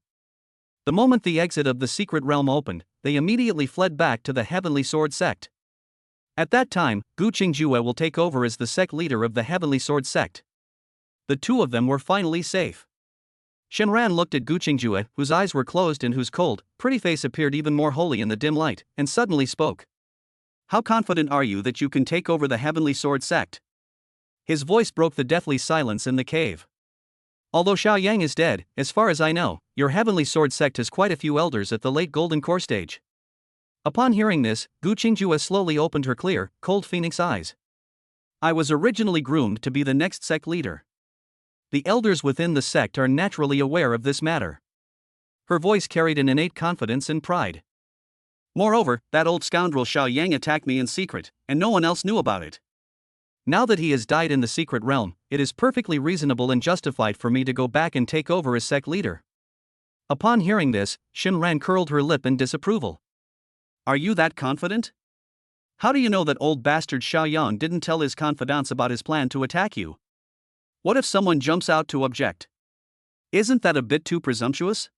The moment the exit of the secret realm opened, they immediately fled back to the Heavenly Sword sect. At that time, Gu Qingjue will take over as the sect leader of the Heavenly Sword sect. The two of them were finally safe. Shinran looked at Gu Qingjue, whose eyes were closed and whose cold, pretty face appeared even more holy in the dim light, and suddenly spoke. How confident are you that you can take over the Heavenly Sword sect? His voice broke the deathly silence in the cave. Although Xiao Yang is dead, as far as I know, your Heavenly Sword sect has quite a few elders at the late Golden Core stage. Upon hearing this, Gu Qingjue slowly opened her clear, cold phoenix eyes. I was originally groomed to be the next sect leader. The elders within the sect are naturally aware of this matter. Her voice carried an innate confidence and pride. Moreover, that old scoundrel Xiao Yang attacked me in secret, and no one else knew about it. Now that he has died in the secret realm, it is perfectly reasonable and justified for me to go back and take over as sect leader. Upon hearing this, Shinran curled her lip in disapproval. Are you that confident? How do you know that old bastard Xiao Yang didn't tell his confidants about his plan to attack you? What if someone jumps out to object? Isn't that a bit too presumptuous?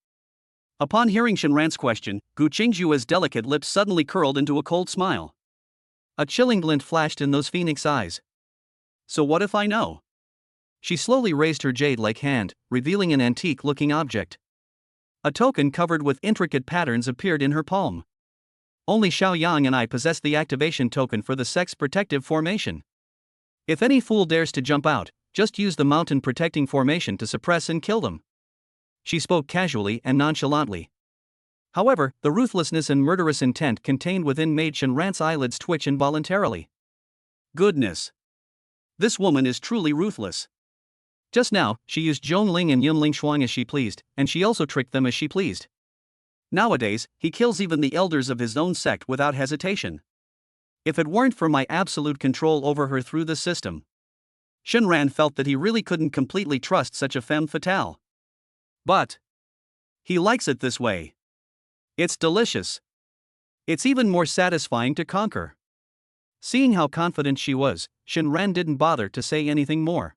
Upon hearing Shinran's question, Gu Qingjue's delicate lips suddenly curled into a cold smile. A chilling glint flashed in those phoenix eyes. So what if I know? She slowly raised her jade-like hand, revealing an antique-looking object. A token covered with intricate patterns appeared in her palm. Only Xiao Yang and I possess the activation token for the sect's protective formation. If any fool dares to jump out, just use the mountain protecting formation to suppress and kill them. She spoke casually and nonchalantly. However, the ruthlessness and murderous intent contained within made Shinran's eyelids twitch involuntarily. Goodness! This woman is truly ruthless. Just now, she used Zhongling and Yun Lingshuang as she pleased, and she also tricked them as she pleased. Nowadays, he kills even the elders of his own sect without hesitation. If it weren't for my absolute control over her through the system. Shinran felt that he really couldn't completely trust such a femme fatale. But He likes it this way. It's delicious. It's even more satisfying to conquer. Seeing how confident she was, Shinran didn't bother to say anything more.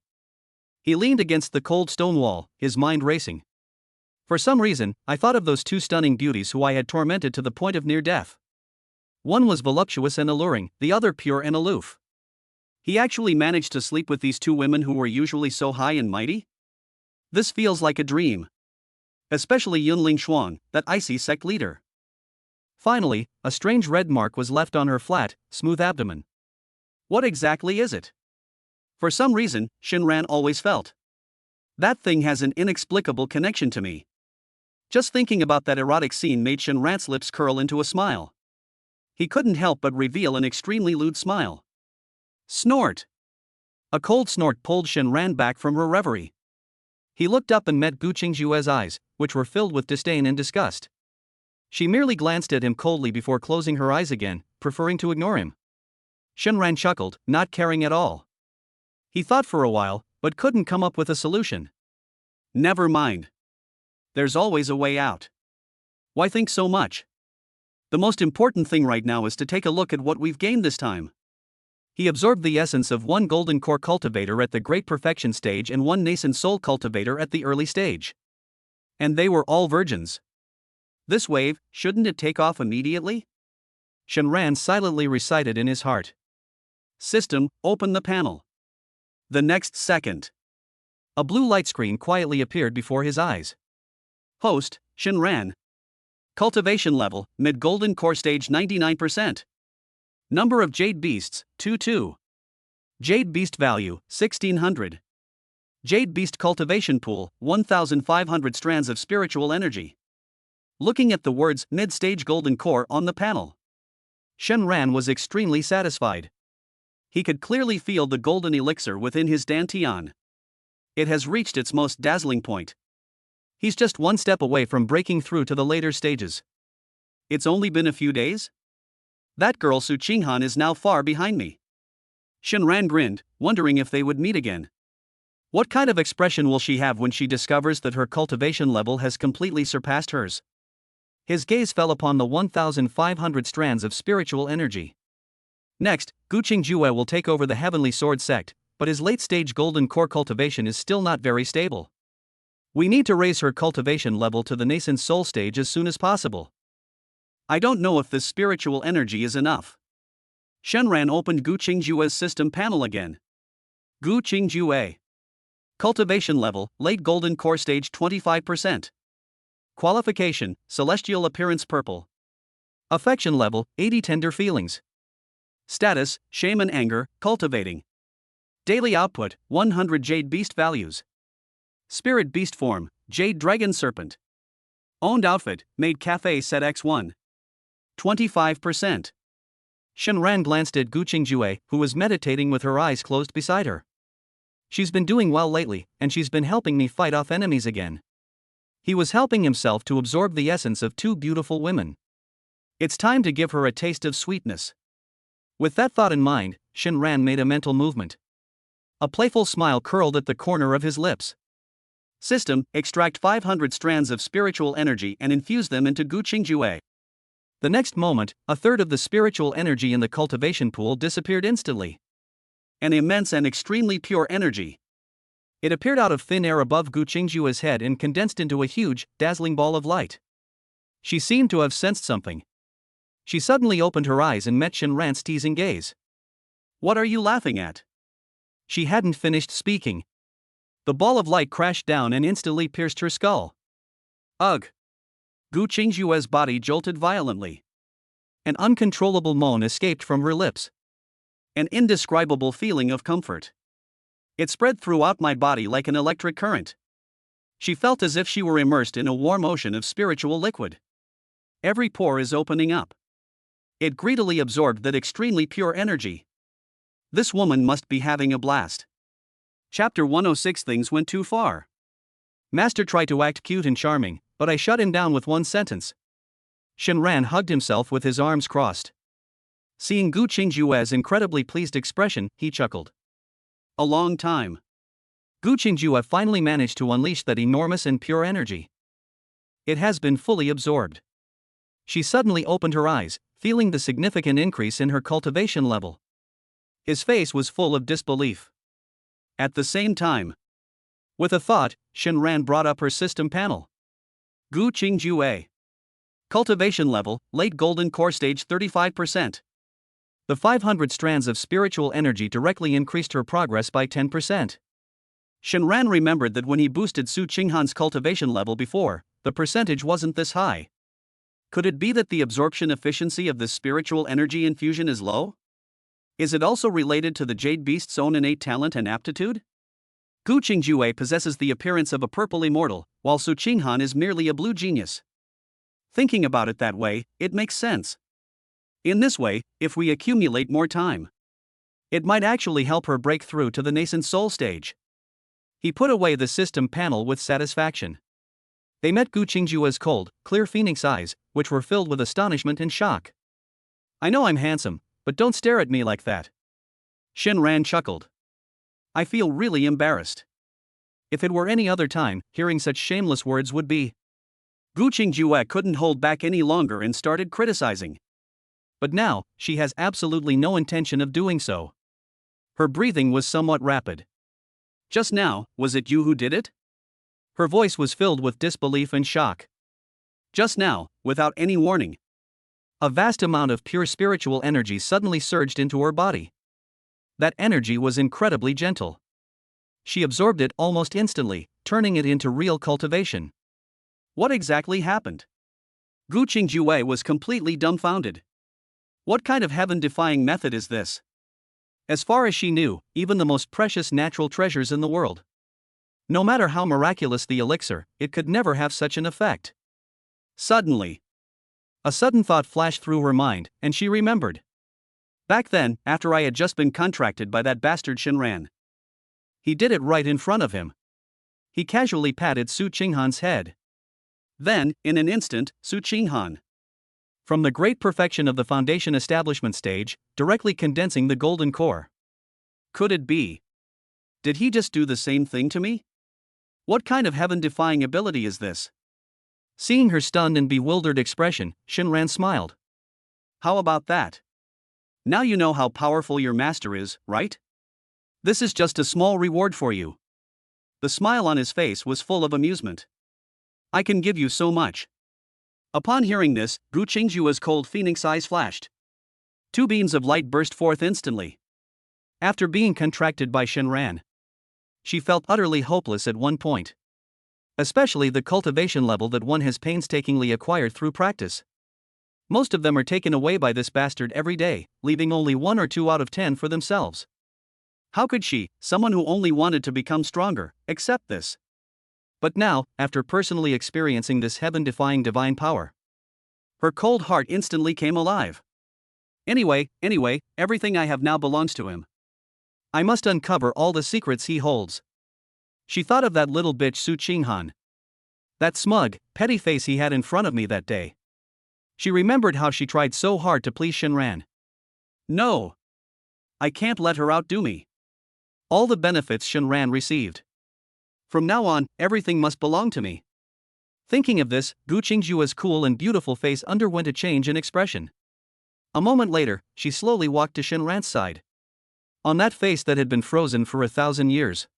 He leaned against the cold stone wall, his mind racing. For some reason, I thought of those two stunning beauties who I had tormented to the point of near death. One was voluptuous and alluring, the other pure and aloof. He actually managed to sleep with these two women who were usually so high and mighty? This feels like a dream. Especially Yunling Xuan, that icy sect leader. Finally, a strange red mark was left on her flat, smooth abdomen. What exactly is it? For some reason, Shinran always felt. That thing has an inexplicable connection to me. Just thinking about that erotic scene made Shinran's lips curl into a smile. He couldn't help but reveal an extremely lewd smile. Snort! A cold snort pulled Shinran back from her reverie. He looked up and met Gu Qingjue's eyes, which were filled with disdain and disgust. She merely glanced at him coldly before closing her eyes again, preferring to ignore him. Shinran chuckled, not caring at all. He thought for a while, but couldn't come up with a solution. Never mind. There's always a way out. Why think so much? The most important thing right now is to take a look at what we've gained this time. He absorbed the essence of one golden core cultivator at the great perfection stage and one nascent soul cultivator at the early stage. And they were all virgins. This wave, shouldn't it take off immediately? Shinran silently recited in his heart. System, open the panel. The next second, a blue light screen quietly appeared before his eyes. Host, Shinran. Cultivation level, mid-golden core stage 99%. Number of Jade Beasts, 22. Jade Beast value, 1600. Jade Beast cultivation pool, 1500 strands of spiritual energy. Looking at the words mid-stage golden core on the panel, Shinran was extremely satisfied. He could clearly feel the golden elixir within his dantian. It has reached its most dazzling point. He's just one step away from breaking through to the later stages. It's only been a few days? That girl Su Qinghan is now far behind me. Shinran grinned, wondering if they would meet again. What kind of expression will she have when she discovers that her cultivation level has completely surpassed hers? His gaze fell upon the 1,500 strands of spiritual energy. Next, Gu Qingjue will take over the Heavenly Sword sect, but his late-stage golden core cultivation is still not very stable. We need to raise her cultivation level to the nascent soul stage as soon as possible. I don't know if this spiritual energy is enough. Shinran opened Gu Qingjue's system panel again. Gu Qingjue. Cultivation level, late golden core stage 25%. Qualification, celestial appearance purple. Affection level, 80 tender feelings. Status, shaman anger, cultivating. Daily output, 100 Jade Beast values. Spirit Beast form, Jade Dragon Serpent. Owned outfit, made cafe set X1. 25%. Shinran glanced at Gu Qingjue, who was meditating with her eyes closed beside her. She's been doing well lately, and she's been helping me fight off enemies again. He was helping himself to absorb the essence of two beautiful women. It's time to give her a taste of sweetness. With that thought in mind, Shinran made a mental movement. A playful smile curled at the corner of his lips. System, extract 500 strands of spiritual energy and infuse them into Gu Qingjue. The next moment, a third of the spiritual energy in the cultivation pool disappeared instantly. An immense and extremely pure energy. It appeared out of thin air above Gu Qingjue's head and condensed into a huge, dazzling ball of light. She seemed to have sensed something. She suddenly opened her eyes and met Shinran's teasing gaze. What are you laughing at? She hadn't finished speaking. The ball of light crashed down and instantly pierced her skull. Ugh! Gu Qingjue's body jolted violently. An uncontrollable moan escaped from her lips. An indescribable feeling of comfort. It spread throughout my body like an electric current. She felt as if she were immersed in a warm ocean of spiritual liquid. Every pore is opening up. It greedily absorbed that extremely pure energy. This woman must be having a blast. Chapter 106. Things went too far. Master tried to act cute and charming, but I shut him down with one sentence. Shinran hugged himself with his arms crossed. Seeing Gu Qingjue's incredibly pleased expression, he chuckled. A long time. Gu Qingjue finally managed to unleash that enormous and pure energy. it has been fully absorbed. She suddenly opened her eyes, feeling the significant increase in her cultivation level. His face was full of disbelief. At the same time, with a thought, Shinran brought up her system panel. Gu Qingjue. Cultivation level, late golden core stage 35%. The 500 strands of spiritual energy directly increased her progress by 10%. Shinran remembered that when he boosted Su Qinghan's cultivation level before, the percentage wasn't this high. Could it be that the absorption efficiency of this spiritual energy infusion is low? Is it also related to the Jade Beast's own innate talent and aptitude? Gu Qingjue possesses the appearance of a purple immortal, while Su Qinghan is merely a blue genius. Thinking about it that way, it makes sense. In this way, if we accumulate more time, it might actually help her break through to the nascent soul stage. He put away the system panel with satisfaction. They met Gu Qingjue's cold, clear phoenix eyes, which were filled with astonishment and shock. I know I'm handsome, but don't stare at me like that. Shinran chuckled. I feel really embarrassed. If it were any other time, hearing such shameless words would be. Gu Qingjue couldn't hold back any longer and started criticizing. But now, she has absolutely no intention of doing so. Her breathing was somewhat rapid. Just now, was it you who did it? Her voice was filled with disbelief and shock. Just now, without any warning. A vast amount of pure spiritual energy suddenly surged into her body. That energy was incredibly gentle. She absorbed it almost instantly, turning it into real cultivation. What exactly happened? Gu Qingjue was completely dumbfounded. What kind of heaven-defying method is this? As far as she knew, even the most precious natural treasures in the world. No matter how miraculous the elixir, it could never have such an effect. Suddenly, a sudden thought flashed through her mind, and she remembered. Back then, after I had just been contracted by that bastard Shinran. He did it right in front of him. He casually patted Su Qinghan's head. Then, in an instant, Su Qinghan, from the great perfection of the foundation establishment stage, directly condensing the golden core. Could it be? Did he just do the same thing to me? What kind of heaven-defying ability is this? Seeing her stunned and bewildered expression, Shinran smiled. How about that? Now you know how powerful your master is, right? This is just a small reward for you. The smile on his face was full of amusement. I can give you so much. Upon hearing this, Gu Qingjue's cold phoenix eyes flashed. Two beams of light burst forth instantly. After being contracted by Shinran, she felt utterly hopeless at one point. Especially the cultivation level that one has painstakingly acquired through practice. Most of them are taken away by this bastard every day, leaving only 1 or 2 out of 10 for themselves. How could she, someone who only wanted to become stronger, accept this? But now, after personally experiencing this heaven-defying divine power, her cold heart instantly came alive. Anyway, everything I have now belongs to him. I must uncover all the secrets he holds. She thought of that little bitch Su Qinghan. That smug, petty face he had in front of me that day. She remembered how she tried so hard to please Shinran. No! I can't let her outdo me. All the benefits Shinran received. From now on, everything must belong to me. Thinking of this, Gu Qingjue's cool and beautiful face underwent a change in expression. A moment later, she slowly walked to Shinran's side. On that face that had been frozen for 1,000 years.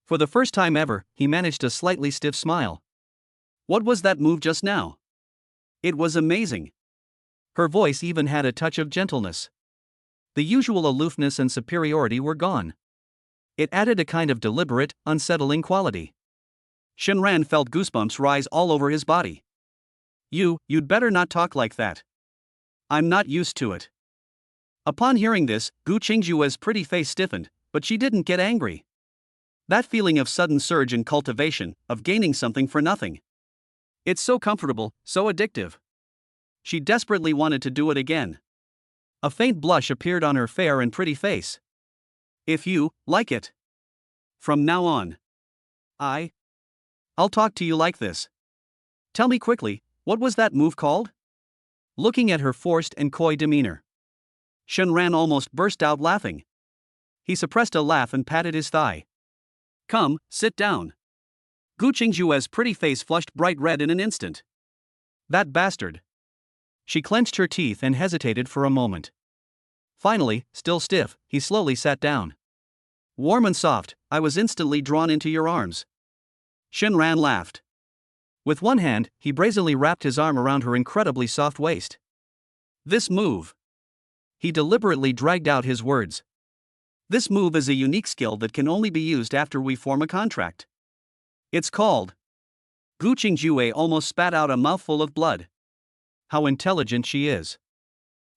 For the first time ever, he managed a slightly stiff smile. What was that move just now? It was amazing. Her voice even had a touch of gentleness. The usual aloofness and superiority were gone. It added a kind of deliberate, unsettling quality. Shinran felt goosebumps rise all over his body. You'd better not talk like that. I'm not used to it. Upon hearing this, Gu Qingjue's pretty face stiffened, but she didn't get angry. That feeling of sudden surge in cultivation, of gaining something for nothing. It's so comfortable, so addictive. She desperately wanted to do it again. A faint blush appeared on her fair and pretty face. If you like it. From now on. I'll talk to you like this. Tell me quickly, what was that move called? Looking at her forced and coy demeanor, Shinran almost burst out laughing. He suppressed a laugh and patted his thigh. Come, sit down. Gu Qingjue's pretty face flushed bright red in an instant. That bastard. She clenched her teeth and hesitated for a moment. Finally, still stiff, he slowly sat down. Warm and soft, I was instantly drawn into your arms. Shinran laughed. With one hand, he brazenly wrapped his arm around her incredibly soft waist. This move. He deliberately dragged out his words. This move is a unique skill that can only be used after we form a contract. It's called. Gu Qingjue almost spat out a mouthful of blood. How intelligent she is.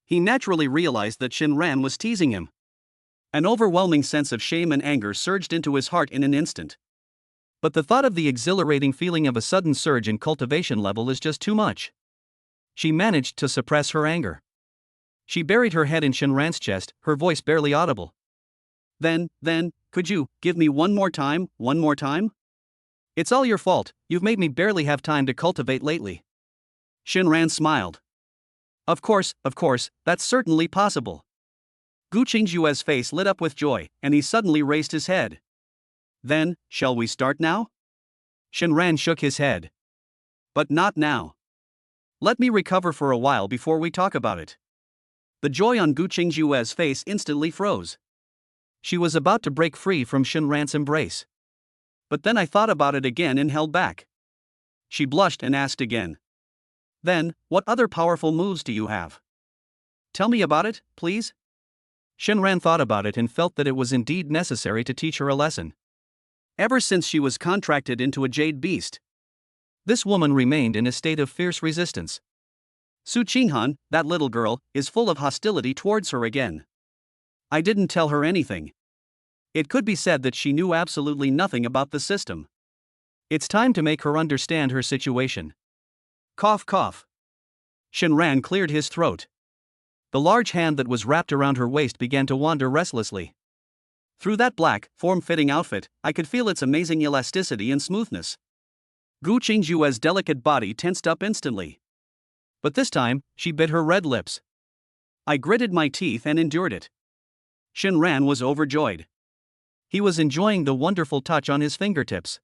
He naturally realized that Shinran was teasing him. An overwhelming sense of shame and anger surged into his heart in an instant. But the thought of the exhilarating feeling of a sudden surge in cultivation level is just too much. She managed to suppress her anger. She buried her head in Shinran's chest, her voice barely audible. Then, could you give me one more time? It's all your fault, you've made me barely have time to cultivate lately. Shinran smiled. Of course, that's certainly possible. Gu Qingjue's face lit up with joy, and he suddenly raised his head. Then, shall we start now? Shinran shook his head. But not now. Let me recover for a while before we talk about it. The joy on Gu Qingjue's face instantly froze. She was about to break free from Shinran's embrace. But then I thought about it again and held back. She blushed and asked again. Then, what other powerful moves do you have? Tell me about it, please. Shinran thought about it and felt that it was indeed necessary to teach her a lesson. Ever since she was contracted into a jade beast, this woman remained in a state of fierce resistance. Su Qinghan, that little girl, is full of hostility towards her again. I didn't tell her anything. It could be said that she knew absolutely nothing about the system. It's time to make her understand her situation. Cough, cough. Shinran cleared his throat. The large hand that was wrapped around her waist began to wander restlessly. Through that black, form-fitting outfit, I could feel its amazing elasticity and smoothness. Gu Qingjue's delicate body tensed up instantly. But this time, she bit her red lips. I gritted my teeth and endured it. Shinran was overjoyed. He was enjoying the wonderful touch on his fingertips.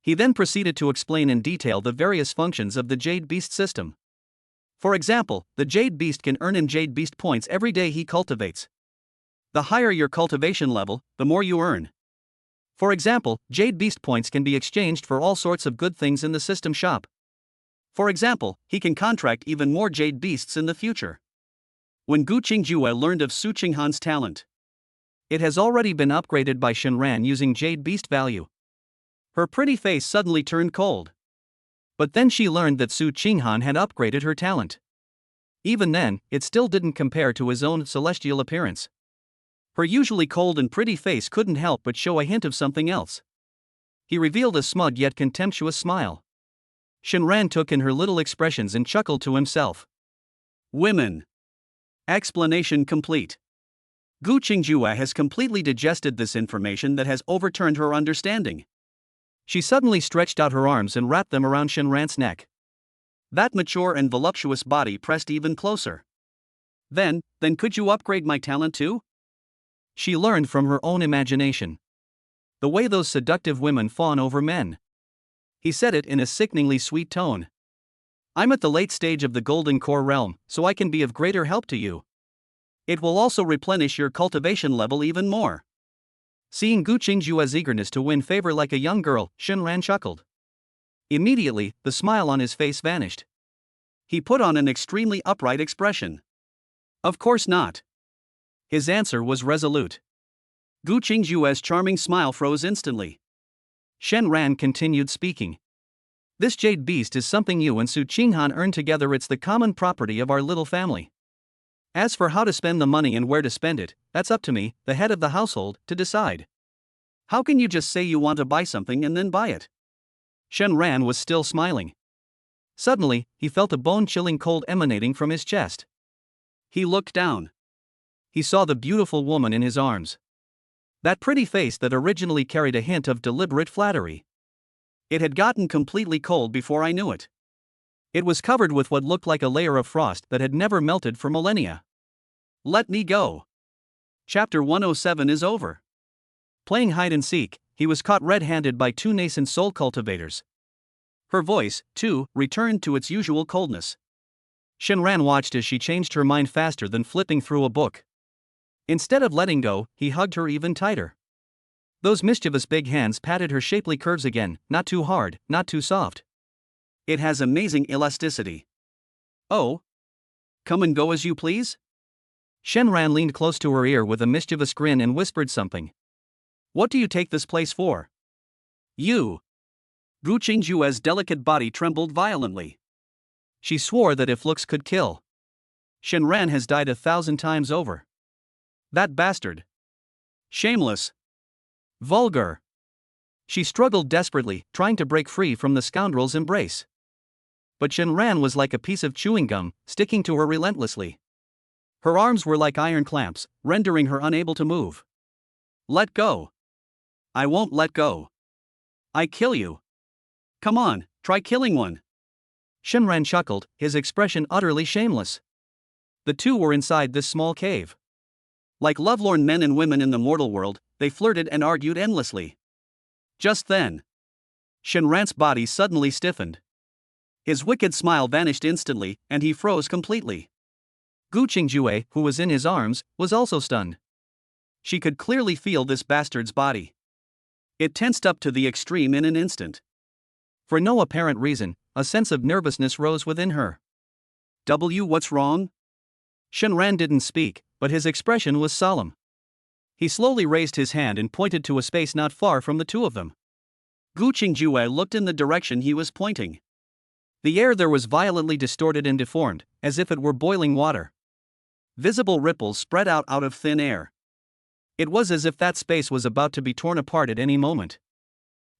He then proceeded to explain in detail the various functions of the Jade Beast system. For example, the Jade Beast can earn in Jade Beast points every day he cultivates. The higher your cultivation level, the more you earn. For example, Jade Beast points can be exchanged for all sorts of good things in the system shop. For example, he can contract even more Jade Beasts in the future. When Gu Qingjue learned of Su Qinghan's talent, it has already been upgraded by Shinran using Jade Beast value. Her pretty face suddenly turned cold. But then she learned that Su Qinghan had upgraded her talent. Even then, it still didn't compare to his own celestial appearance. Her usually cold and pretty face couldn't help but show a hint of something else. He revealed a smug yet contemptuous smile. Shinran took in her little expressions and chuckled to himself. Women. Explanation complete. Gu Qingjue has completely digested this information that has overturned her understanding. She suddenly stretched out her arms and wrapped them around Shinran's neck. That mature and voluptuous body pressed even closer. Then could you upgrade my talent too? She learned from her own imagination. The way those seductive women fawn over men. He said it in a sickeningly sweet tone. I'm at the late stage of the Golden Core realm, so I can be of greater help to you. It will also replenish your cultivation level even more. Seeing Gu Qingjue's eagerness to win favor like a young girl, Shinran chuckled. Immediately, the smile on his face vanished. He put on an extremely upright expression. Of course not. His answer was resolute. Gu Qingjue's charming smile froze instantly. Shinran continued speaking. This Jade Beast is something you and Su Qinghan earn together. It's the common property of our little family. As for how to spend the money and where to spend it, that's up to me, the head of the household, to decide. How can you just say you want to buy something and then buy it? Shinran was still smiling. Suddenly, he felt a bone-chilling cold emanating from his chest. He looked down. He saw the beautiful woman in his arms. That pretty face that originally carried a hint of deliberate flattery. It had gotten completely cold before I knew it. It was covered with what looked like a layer of frost that had never melted for millennia. Let me go. Chapter 107 is over. Playing hide and seek, he was caught red-handed by two nascent soul cultivators. Her voice, too, returned to its usual coldness. Shenran watched as she changed her mind faster than flipping through a book. Instead of letting go, he hugged her even tighter. Those mischievous big hands patted her shapely curves again, not too hard, not too soft. It has amazing elasticity. Oh? Come and go as you please? Shenran leaned close to her ear with a mischievous grin and whispered something. What do you take this place for? You. Gu Qingjue's delicate body trembled violently. She swore that if looks could kill, Shenran has died 1,000 times over. That bastard. Shameless. Vulgar. She struggled desperately, trying to break free from the scoundrel's embrace. But Shenran was like a piece of chewing gum, sticking to her relentlessly. Her arms were like iron clamps, rendering her unable to move. Let go. I won't let go. I kill you. Come on, try killing one. Shenran chuckled, his expression utterly shameless. The two were inside this small cave. Like lovelorn men and women in the mortal world, they flirted and argued endlessly. Just then, Shenran's body suddenly stiffened. His wicked smile vanished instantly, and he froze completely. Gu Qingjue, who was in his arms, was also stunned. She could clearly feel this bastard's body. It tensed up to the extreme in an instant. For no apparent reason, a sense of nervousness rose within her. What's wrong? Shenran didn't speak, but his expression was solemn. He slowly raised his hand and pointed to a space not far from the two of them. Gu Qingjue looked in the direction he was pointing. The air there was violently distorted and deformed, as if it were boiling water. Visible ripples spread out of thin air. It was as if that space was about to be torn apart at any moment.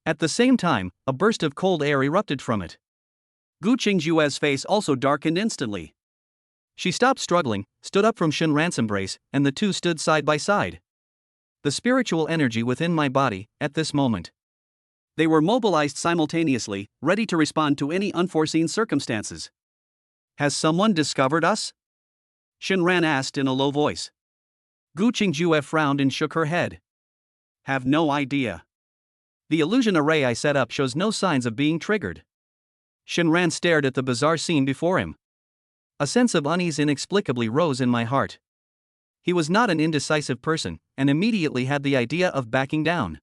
At the same time, a burst of cold air erupted from it. Gu Qingjue's face also darkened instantly. She stopped struggling, stood up from Shenran's embrace, and the two stood side by side. The spiritual energy within my body, at this moment. They were mobilized simultaneously, ready to respond to any unforeseen circumstances. Has someone discovered us? Shenran asked in a low voice. Gu Qingjue frowned and shook her head. Have no idea. The illusion array I set up shows no signs of being triggered. Shenran stared at the bizarre scene before him. A sense of unease inexplicably rose in my heart. He was not an indecisive person, and immediately had the idea of backing down.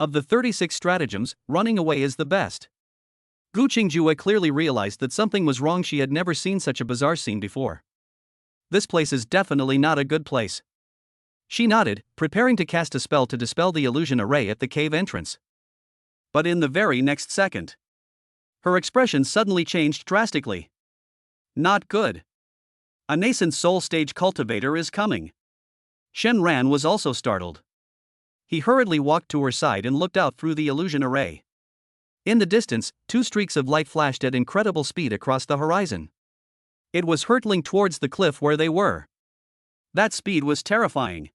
Of the 36 stratagems, running away is the best. Gu Qingjue clearly realized that something was wrong. She had never seen such a bizarre scene before. This place is definitely not a good place. She nodded, preparing to cast a spell to dispel the illusion array at the cave entrance. But in the very next second, her expression suddenly changed drastically. Not good. A nascent soul stage cultivator is coming. Shenran was also startled. He hurriedly walked to her side and looked out through the illusion array. In the distance, two streaks of light flashed at incredible speed across the horizon. It was hurtling towards the cliff where they were. That speed was terrifying.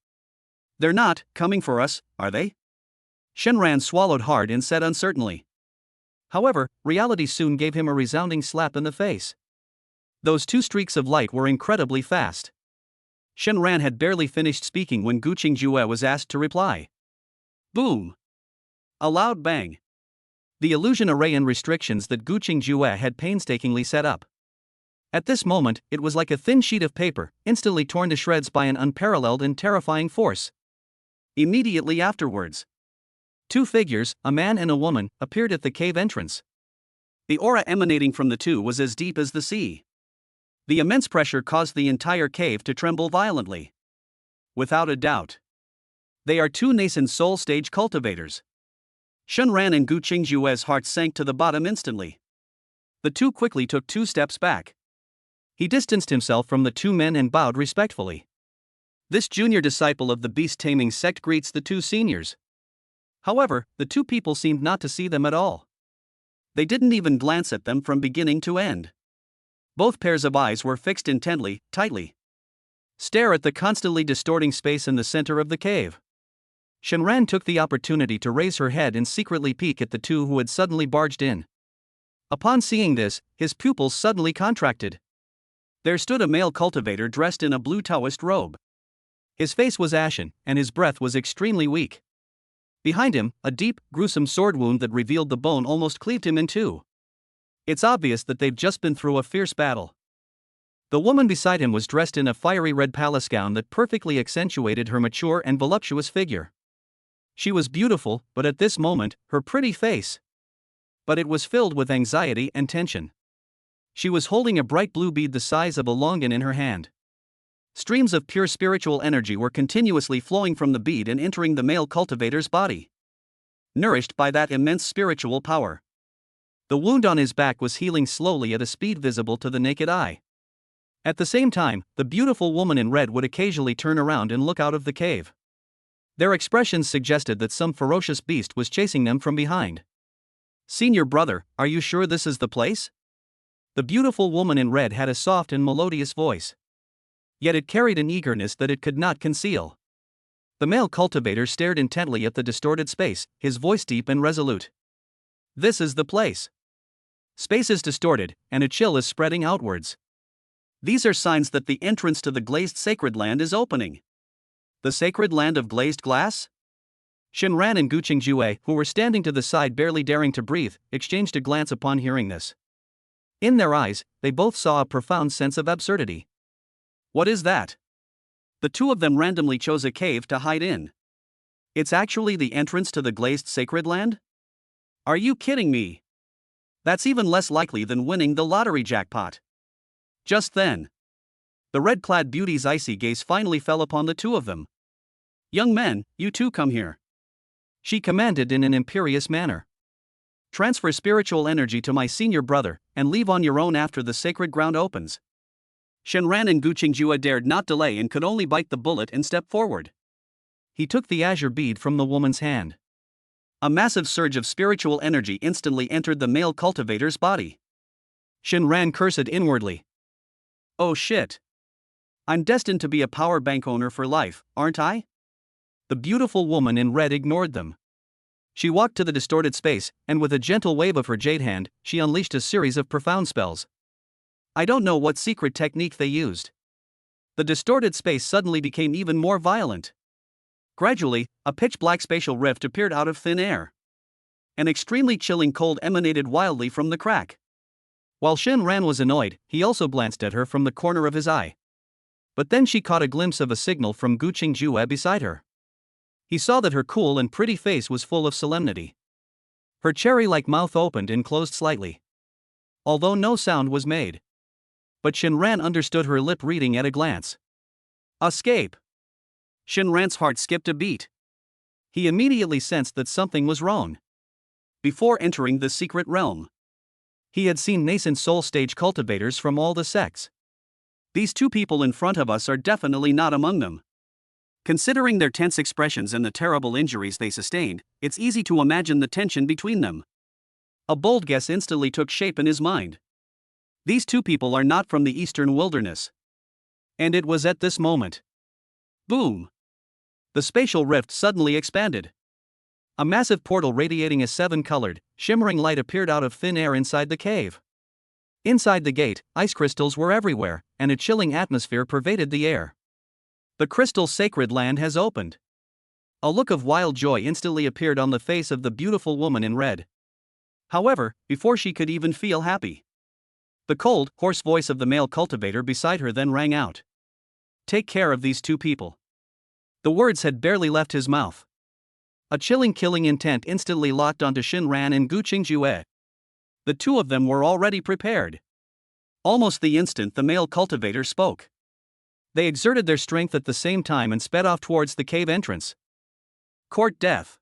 They're not coming for us, are they? Shenran swallowed hard and said uncertainly. However, reality soon gave him a resounding slap in the face. Those two streaks of light were incredibly fast. Shenran had barely finished speaking when Gu Qingjue was asked to reply. Boom! A loud bang. The illusion array and restrictions that Gu Qingjue had painstakingly set up. At this moment, it was like a thin sheet of paper, instantly torn to shreds by an unparalleled and terrifying force. Immediately afterwards, two figures, a man and a woman, appeared at the cave entrance. The aura emanating from the two was as deep as the sea. The immense pressure caused the entire cave to tremble violently. Without a doubt, they are two nascent soul stage cultivators. Shenran and Gu Qingjue's hearts sank to the bottom instantly. The two quickly took 2 steps back. He distanced himself from the two men and bowed respectfully. This junior disciple of the beast-taming sect greets the two seniors. However, the two people seemed not to see them at all. They didn't even glance at them from beginning to end. Both pairs of eyes were fixed intently, tightly. Stare at the constantly distorting space in the center of the cave. Shenran took the opportunity to raise her head and secretly peek at the two who had suddenly barged in. Upon seeing this, his pupils suddenly contracted. There stood a male cultivator dressed in a blue Taoist robe. His face was ashen, and his breath was extremely weak. Behind him, a deep, gruesome sword wound that revealed the bone almost cleaved him in two. It's obvious that they've just been through a fierce battle. The woman beside him was dressed in a fiery red palace gown that perfectly accentuated her mature and voluptuous figure. She was beautiful, but at this moment, her pretty face. But it was filled with anxiety and tension. She was holding a bright blue bead the size of a longan in her hand. Streams of pure spiritual energy were continuously flowing from the bead and entering the male cultivator's body. Nourished by that immense spiritual power, the wound on his back was healing slowly at a speed visible to the naked eye. At the same time, the beautiful woman in red would occasionally turn around and look out of the cave. Their expressions suggested that some ferocious beast was chasing them from behind. "Senior brother, are you sure this is the place?" The beautiful woman in red had a soft and melodious voice. Yet it carried an eagerness that it could not conceal. The male cultivator stared intently at the distorted space, his voice deep and resolute. "This is the place." Space is distorted, and a chill is spreading outwards. These are signs that the entrance to the glazed sacred land is opening. The sacred land of glazed glass? Shinran and Guqingjue, who were standing to the side barely daring to breathe, exchanged a glance upon hearing this. In their eyes, they both saw a profound sense of absurdity. What is that? The two of them randomly chose a cave to hide in. It's actually the entrance to the glazed sacred land? Are you kidding me? That's even less likely than winning the lottery jackpot. Just then, the red-clad beauty's icy gaze finally fell upon the two of them. "Young men, you two come here," she commanded in an imperious manner. "Transfer spiritual energy to my senior brother, and leave on your own after the sacred ground opens." Shenran and Guqingjue dared not delay and could only bite the bullet and step forward. He took the azure bead from the woman's hand. A massive surge of spiritual energy instantly entered the male cultivator's body. Shinran cursed inwardly. "Oh shit. I'm destined to be a power bank owner for life, aren't I?" The beautiful woman in red ignored them. She walked to the distorted space, and with a gentle wave of her jade hand, she unleashed a series of profound spells. I don't know what secret technique they used. The distorted space suddenly became even more violent. Gradually, a pitch-black spatial rift appeared out of thin air. An extremely chilling cold emanated wildly from the crack. While Shinran was annoyed, he also glanced at her from the corner of his eye. But then she caught a glimpse of a signal from Guqingjue beside her. He saw that her cool and pretty face was full of solemnity. Her cherry-like mouth opened and closed slightly, although no sound was made. But Shinran understood her lip reading at a glance. Escape! Shinran's heart skipped a beat. He immediately sensed that something was wrong. Before entering the secret realm, he had seen nascent soul stage cultivators from all the sects. These two people in front of us are definitely not among them. Considering their tense expressions and the terrible injuries they sustained, it's easy to imagine the tension between them. A bold guess instantly took shape in his mind. These two people are not from the eastern wilderness. And it was at this moment. Boom! The spatial rift suddenly expanded. A massive portal radiating a seven-colored, shimmering light appeared out of thin air inside the cave. Inside the gate, ice crystals were everywhere, and a chilling atmosphere pervaded the air. The crystal sacred land has opened. A look of wild joy instantly appeared on the face of the beautiful woman in red. However, before she could even feel happy, the cold, hoarse voice of the male cultivator beside her then rang out. "Take care of these two people." The words had barely left his mouth. A chilling killing intent instantly locked onto Shinran and Guqingjue. The two of them were already prepared. Almost the instant the male cultivator spoke, they exerted their strength at the same time and sped off towards the cave entrance. Court death.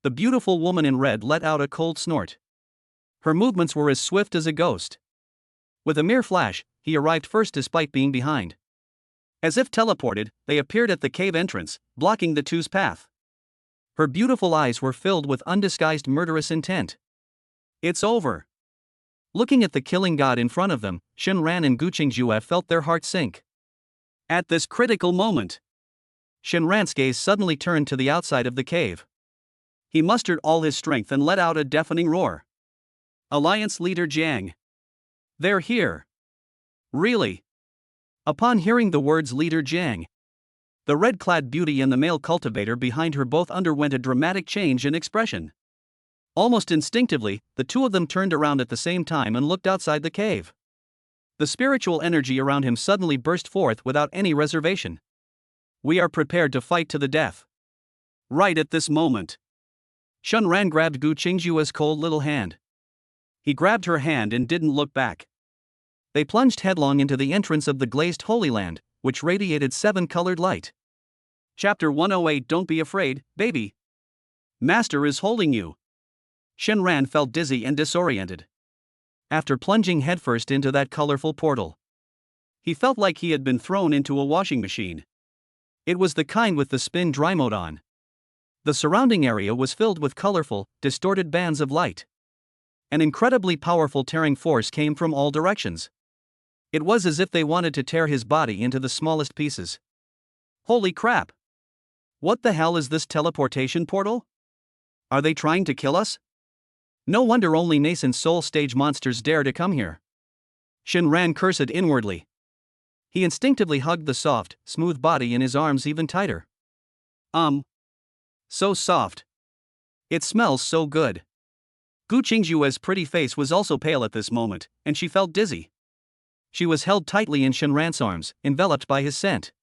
The beautiful woman in red let out a cold snort. Her movements were as swift as a ghost. With a mere flash, he arrived first despite being behind. As if teleported, they appeared at the cave entrance, blocking the two's path. Her beautiful eyes were filled with undisguised murderous intent. It's over. Looking at the killing god in front of them, Shinran and Guqingjue felt their hearts sink. At this critical moment, Shinran's gaze suddenly turned to the outside of the cave. He mustered all his strength and let out a deafening roar. Alliance leader Jiang. They're here. Really? Upon hearing the words Leader Jiang, The red-clad beauty and the male cultivator behind her both underwent a dramatic change in expression. Almost instinctively, the two of them turned around at the same time and looked outside the cave. The spiritual energy around him suddenly burst forth without any reservation. "We are prepared to fight to the death." Right at this moment, Shunran grabbed Gu Qingjue's cold little hand. He grabbed her hand and didn't look back. They plunged headlong into the entrance of the glazed Holy Land, which radiated seven-colored light. Chapter 108. Don't be afraid, baby. Master is holding you. Shenran felt dizzy and disoriented. After plunging headfirst into that colorful portal, he felt like he had been thrown into a washing machine. It was the kind with the spin dry mode on. The surrounding area was filled with colorful, distorted bands of light. An incredibly powerful tearing force came from all directions. It was as if they wanted to tear his body into the smallest pieces. Holy crap! What the hell is this teleportation portal? Are they trying to kill us? No wonder only nascent soul stage monsters dare to come here. Shinran cursed inwardly. He instinctively hugged the soft, smooth body in his arms even tighter. So soft. It smells so good. Gu Qingjue's pretty face was also pale at this moment, and she felt dizzy. She was held tightly in Shinran's arms, enveloped by his scent.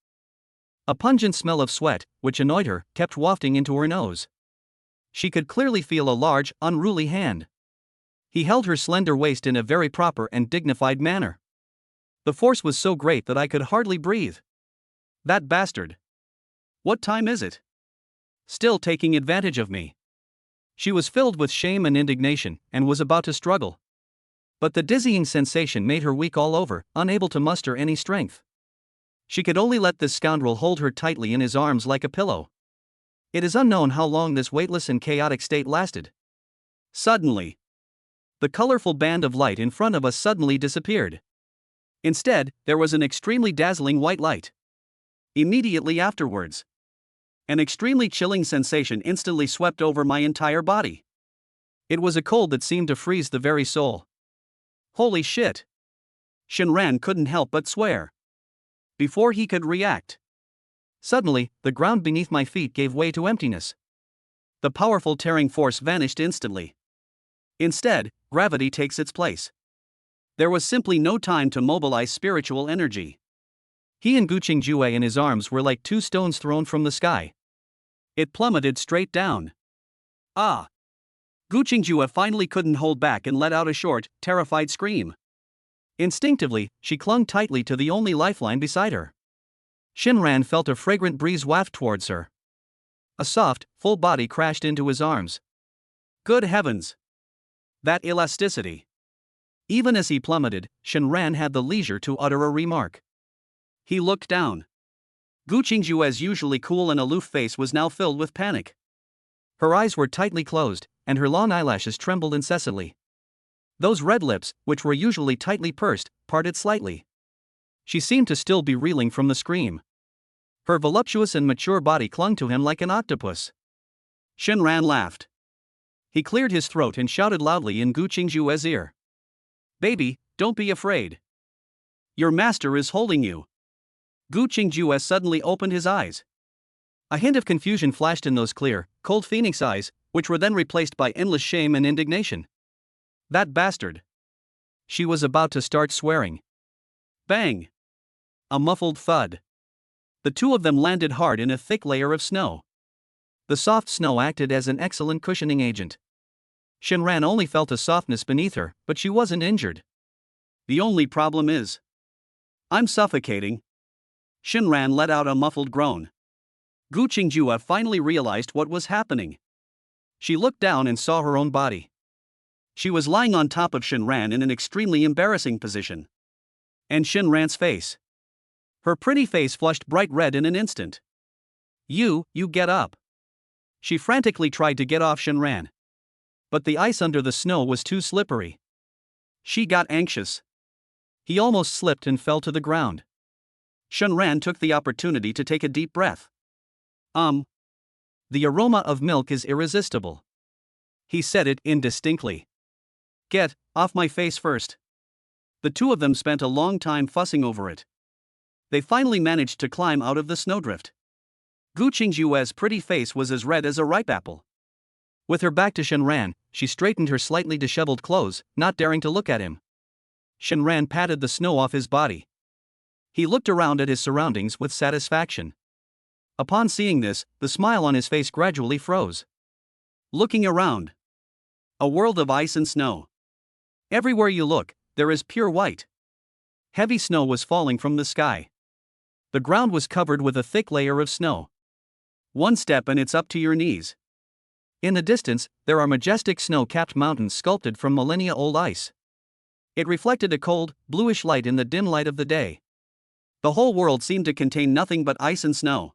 A pungent smell of sweat, which annoyed her, kept wafting into her nose. She could clearly feel a large, unruly hand. He held her slender waist in a very proper and dignified manner. The force was so great that I could hardly breathe. That bastard. What time is it? Still taking advantage of me. She was filled with shame and indignation, and was about to struggle. But the dizzying sensation made her weak all over, unable to muster any strength. She could only let this scoundrel hold her tightly in his arms like a pillow. It is unknown how long this weightless and chaotic state lasted. Suddenly, the colorful band of light in front of us suddenly disappeared. Instead, there was an extremely dazzling white light. Immediately afterwards, an extremely chilling sensation instantly swept over my entire body. It was a cold that seemed to freeze the very soul. Holy shit! Shinran couldn't help but swear. Before he could react, suddenly, the ground beneath my feet gave way to emptiness. The powerful tearing force vanished instantly. Instead, gravity takes its place. There was simply no time to mobilize spiritual energy. He and Gu Qingjue in his arms were like two stones thrown from the sky. It plummeted straight down. Ah! Gu Qingjue finally couldn't hold back and let out a short, terrified scream. Instinctively, she clung tightly to the only lifeline beside her. Shinran felt a fragrant breeze waft towards her. A soft, full body crashed into his arms. Good heavens! That elasticity! Even as he plummeted, Shinran had the leisure to utter a remark. He looked down. Gu Qingjue's usually cool and aloof face was now filled with panic. Her eyes were tightly closed, and her long eyelashes trembled incessantly. Those red lips, which were usually tightly pursed, parted slightly. She seemed to still be reeling from the scream. Her voluptuous and mature body clung to him like an octopus. Shinran laughed. He cleared his throat and shouted loudly in Gu Qingjue's ear. "Baby, don't be afraid. Your master is holding you." Gu Qingjue suddenly opened his eyes. A hint of confusion flashed in those clear, cold phoenix eyes, which were then replaced by endless shame and indignation. That bastard. She was about to start swearing. Bang! A muffled thud. The two of them landed hard in a thick layer of snow. The soft snow acted as an excellent cushioning agent. Shinran only felt a softness beneath her, but she wasn't injured. The only problem is, I'm suffocating. Shinran let out a muffled groan. Gu Qingjue finally realized what was happening. She looked down and saw her own body. She was lying on top of Shinran in an extremely embarrassing position. And Shinran's face. Her pretty face flushed bright red in an instant. You get up. She frantically tried to get off Shinran. But the ice under the snow was too slippery. She got anxious. He almost slipped and fell to the ground. Shinran took the opportunity to take a deep breath. The aroma of milk is irresistible. He said it indistinctly. Get off my face first. The two of them spent a long time fussing over it. They finally managed to climb out of the snowdrift. Gu Qingjue's pretty face was as red as a ripe apple. With her back to Shenran, she straightened her slightly disheveled clothes, not daring to look at him. Shenran patted the snow off his body. He looked around at his surroundings with satisfaction. Upon seeing this, the smile on his face gradually froze. Looking around. A world of ice and snow. Everywhere you look, there is pure white. Heavy snow was falling from the sky. The ground was covered with a thick layer of snow. One step and it's up to your knees. In the distance, there are majestic snow-capped mountains sculpted from millennia-old ice. It reflected a cold, bluish light in the dim light of the day. The whole world seemed to contain nothing but ice and snow.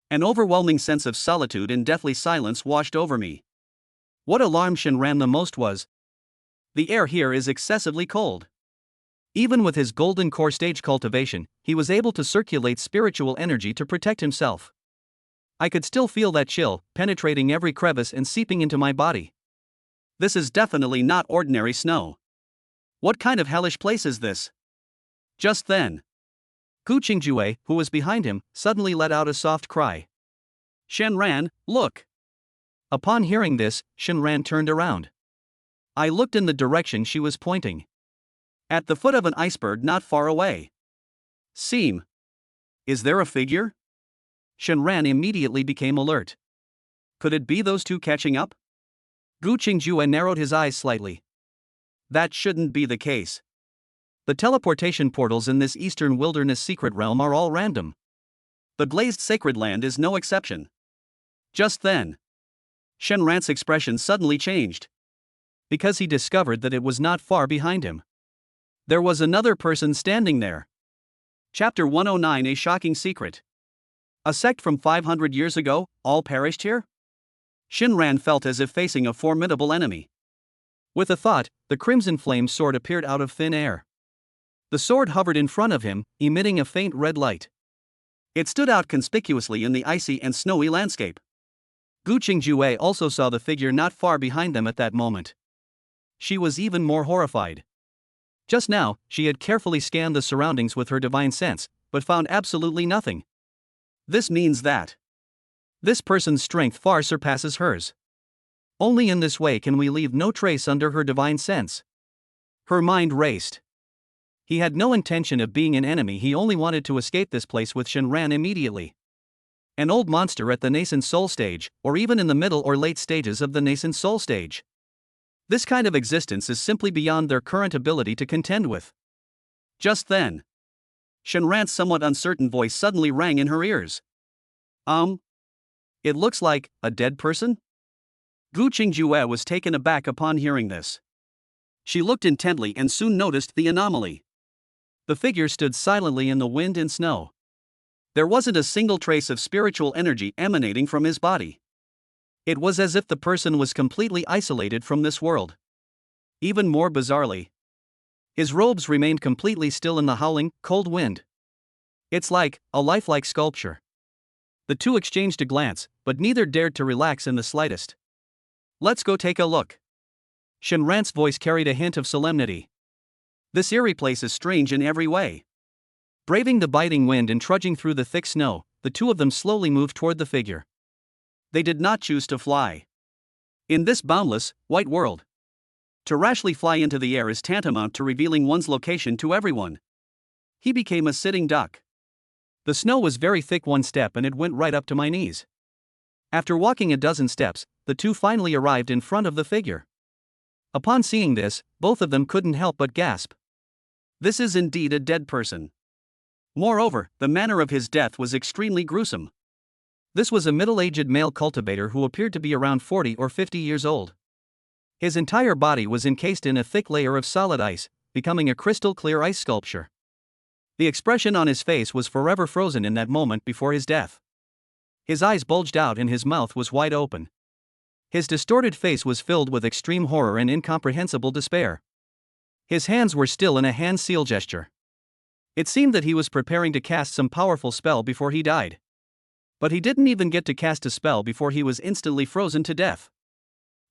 An overwhelming sense of solitude and deathly silence washed over me. What alarmed Shenran the most was, the air here is excessively cold. Even with his golden core stage cultivation, he was able to circulate spiritual energy to protect himself. I could still feel that chill, penetrating every crevice and seeping into my body. This is definitely not ordinary snow. What kind of hellish place is this? Just then, Gu Qingjue, who was behind him, suddenly let out a soft cry. Shenran, look! Upon hearing this, Shenran turned around. I looked in the direction she was pointing. At the foot of an iceberg not far away. Seem. Is there a figure? Shenran immediately became alert. Could it be those two catching up? Gu Qingjue narrowed his eyes slightly. That shouldn't be the case. The teleportation portals in this eastern wilderness secret realm are all random. The glazed sacred land is no exception. Just then, Shenran's expression suddenly changed. Because he discovered that it was not far behind him. There was another person standing there. Chapter 109: A Shocking Secret. A sect from 500 years ago, all perished here? Shenran felt as if facing a formidable enemy. With a thought, the crimson flame sword appeared out of thin air. The sword hovered in front of him, emitting a faint red light. It stood out conspicuously in the icy and snowy landscape. Gu Qingjue also saw the figure not far behind them at that moment. She was even more horrified. Just now, she had carefully scanned the surroundings with her divine sense, but found absolutely nothing. This means that this person's strength far surpasses hers. Only in this way can we leave no trace under her divine sense. Her mind raced. He had no intention of being an enemy, he only wanted to escape this place with Shenran immediately. An old monster at the nascent soul stage, or even in the middle or late stages of the nascent soul stage. This kind of existence is simply beyond their current ability to contend with. Just then, Shenran's somewhat uncertain voice suddenly rang in her ears. It looks like a dead person? Gu Qingjue was taken aback upon hearing this. She looked intently and soon noticed the anomaly. The figure stood silently in the wind and snow. There wasn't a single trace of spiritual energy emanating from his body. It was as if the person was completely isolated from this world. Even more bizarrely, his robes remained completely still in the howling, cold wind. It's like a lifelike sculpture. The two exchanged a glance, but neither dared to relax in the slightest. Let's go take a look. Shenran's voice carried a hint of solemnity. This eerie place is strange in every way. Braving the biting wind and trudging through the thick snow, the two of them slowly moved toward the figure. They did not choose to fly. In this boundless, white world, to rashly fly into the air is tantamount to revealing one's location to everyone. He became a sitting duck. The snow was very thick one step and it went right up to my knees. After walking a dozen steps, the two finally arrived in front of the figure. Upon seeing this, both of them couldn't help but gasp. This is indeed a dead person. Moreover, the manner of his death was extremely gruesome. This was a middle-aged male cultivator who appeared to be around 40 or 50 years old. His entire body was encased in a thick layer of solid ice, becoming a crystal-clear ice sculpture. The expression on his face was forever frozen in that moment before his death. His eyes bulged out and his mouth was wide open. His distorted face was filled with extreme horror and incomprehensible despair. His hands were still in a hand seal gesture. It seemed that he was preparing to cast some powerful spell before he died. But he didn't even get to cast a spell before he was instantly frozen to death.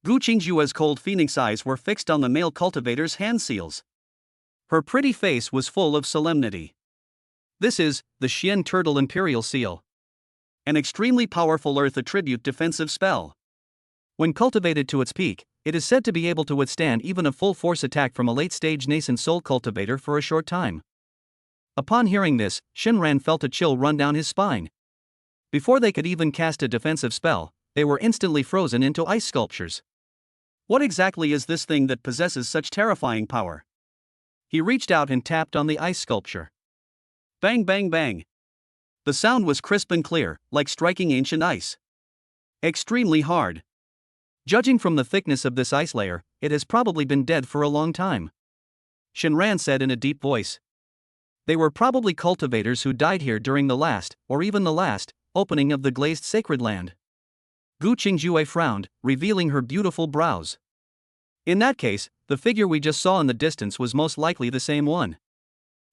Gu Qingjue's cold phoenix eyes were fixed on the male cultivator's hand seals. Her pretty face was full of solemnity. This is the Xian Turtle Imperial Seal. An extremely powerful Earth attribute defensive spell. When cultivated to its peak, it is said to be able to withstand even a full force attack from a late-stage nascent soul cultivator for a short time. Upon hearing this, Shinran felt a chill run down his spine. Before they could even cast a defensive spell, they were instantly frozen into ice sculptures. What exactly is this thing that possesses such terrifying power? He reached out and tapped on the ice sculpture. Bang bang bang. The sound was crisp and clear, like striking ancient ice. Extremely hard. Judging from the thickness of this ice layer, it has probably been dead for a long time. Shinran said in a deep voice. They were probably cultivators who died here during the last, or even the last, opening of the glazed sacred land. Gu Qingjue frowned, revealing her beautiful brows. In that case, the figure we just saw in the distance was most likely the same one.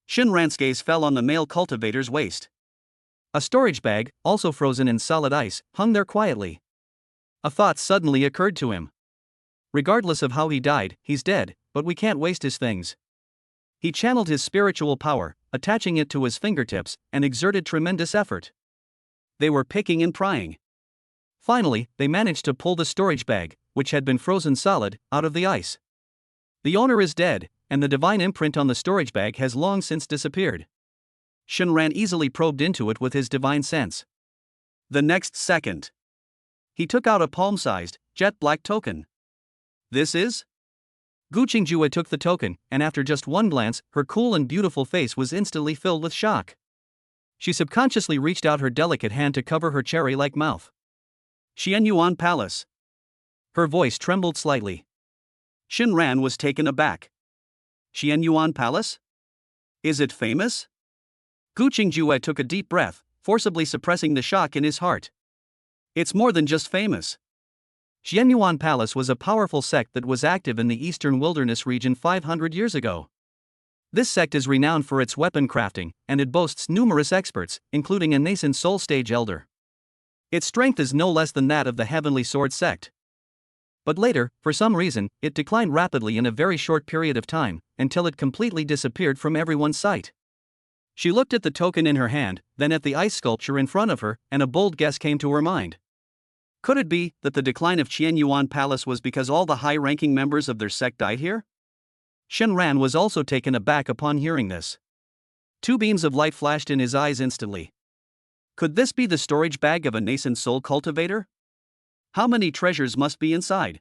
Shinran's gaze fell on the male cultivator's waist. A storage bag, also frozen in solid ice, hung there quietly. A thought suddenly occurred to him. Regardless of how he died, he's dead, but we can't waste his things. He channeled his spiritual power, attaching it to his fingertips, and exerted tremendous effort. They were picking and prying. Finally, they managed to pull the storage bag, which had been frozen solid, out of the ice. The owner is dead, and the divine imprint on the storage bag has long since disappeared. Shinran easily probed into it with his divine sense. The next second, he took out a palm-sized, jet-black token. This is? Gu Qingjue took the token, and after just one glance, her cool and beautiful face was instantly filled with shock. She subconsciously reached out her delicate hand to cover her cherry-like mouth. Xianyuan Palace. Her voice trembled slightly. Shinran was taken aback. Xianyuan Palace? Is it famous? Gu Qingjue took a deep breath, forcibly suppressing the shock in his heart. It's more than just famous. Xianyuan Palace was a powerful sect that was active in the eastern wilderness region 500 years ago. This sect is renowned for its weapon crafting, and it boasts numerous experts, including a nascent soul stage elder. Its strength is no less than that of the Heavenly Sword sect. But later, for some reason, it declined rapidly in a very short period of time, until it completely disappeared from everyone's sight. She looked at the token in her hand, then at the ice sculpture in front of her, and a bold guess came to her mind. Could it be that the decline of Qianyuan Palace was because all the high-ranking members of their sect died here? Shinran was also taken aback upon hearing this. Two beams of light flashed in his eyes instantly. Could this be the storage bag of a nascent soul cultivator? How many treasures must be inside?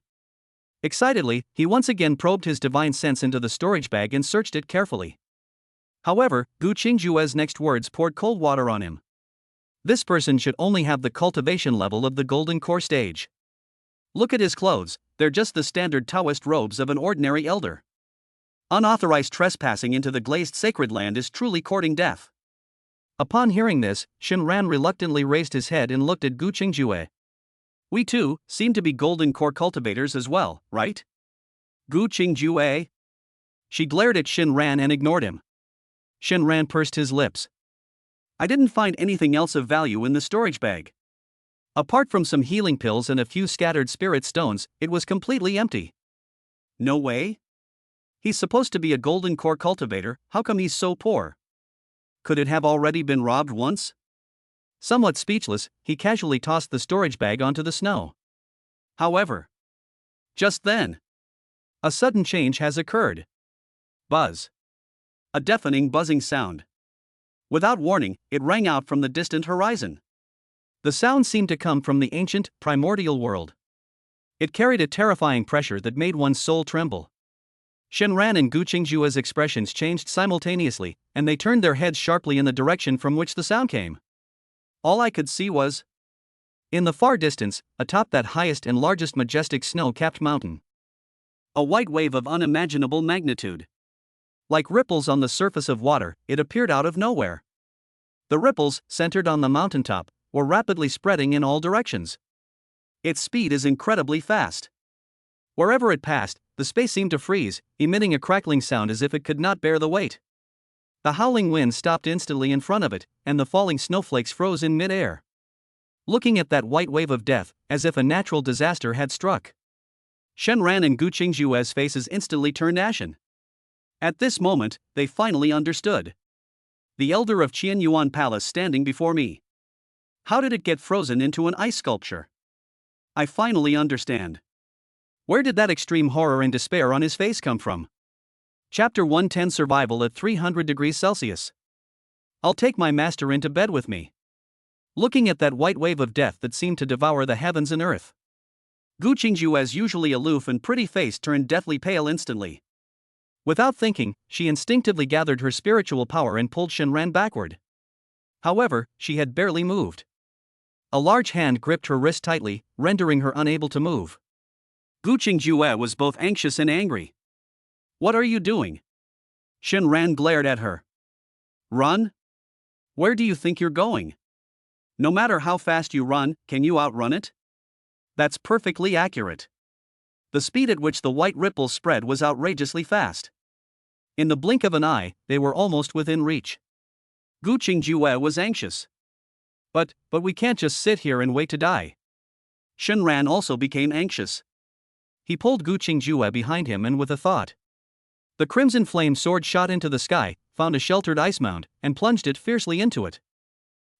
Excitedly, he once again probed his divine sense into the storage bag and searched it carefully. However, Gu Qingjue's next words poured cold water on him. This person should only have the cultivation level of the golden core stage. Look at his clothes, they're just the standard Taoist robes of an ordinary elder. Unauthorized trespassing into the glazed sacred land is truly courting death. Upon hearing this, Shinran reluctantly raised his head and looked at Gu Qingjue. We too seem to be golden core cultivators as well, right? Gu Qingjue? She glared at Shinran and ignored him. Shinran pursed his lips. I didn't find anything else of value in the storage bag. Apart from some healing pills and a few scattered spirit stones, it was completely empty. No way? He's supposed to be a golden core cultivator, how come he's so poor? Could it have already been robbed once? Somewhat speechless, he casually tossed the storage bag onto the snow. However, just then, a sudden change has occurred. Buzz. A deafening buzzing sound. Without warning, it rang out from the distant horizon. The sound seemed to come from the ancient, primordial world. It carried a terrifying pressure that made one's soul tremble. Shinran and Gu Qingjue's expressions changed simultaneously, and they turned their heads sharply in the direction from which the sound came. All I could see was, in the far distance, atop that highest and largest majestic snow-capped mountain, a white wave of unimaginable magnitude. Like ripples on the surface of water, it appeared out of nowhere. The ripples, centered on the mountaintop, were rapidly spreading in all directions. Its speed is incredibly fast. Wherever it passed, the space seemed to freeze, emitting a crackling sound as if it could not bear the weight. The howling wind stopped instantly in front of it, and the falling snowflakes froze in mid-air. Looking at that white wave of death, as if a natural disaster had struck. Shinran and Gu Qingjue's faces instantly turned ashen. At this moment, they finally understood. The elder of Qianyuan Palace standing before me. How did it get frozen into an ice sculpture? I finally understand. Where did that extreme horror and despair on his face come from? Chapter 110 Survival at 300 degrees Celsius. I'll take my master into bed with me. Looking at that white wave of death that seemed to devour the heavens and earth, Gu Qingjue's usually aloof and pretty face turned deathly pale instantly. Without thinking, she instinctively gathered her spiritual power and pulled Shenran backward. However, she had barely moved. A large hand gripped her wrist tightly, rendering her unable to move. Gu Qingjue was both anxious and angry. What are you doing? Shenran glared at her. Run? Where do you think you're going? No matter how fast you run, can you outrun it? That's perfectly accurate. The speed at which the white ripples spread was outrageously fast. In the blink of an eye, they were almost within reach. Gu Qingjue was anxious. But we can't just sit here and wait to die. Shenran also became anxious. He pulled Gu Qingjue behind him and with a thought. The crimson flame sword shot into the sky, found a sheltered ice mound, and plunged it fiercely into it.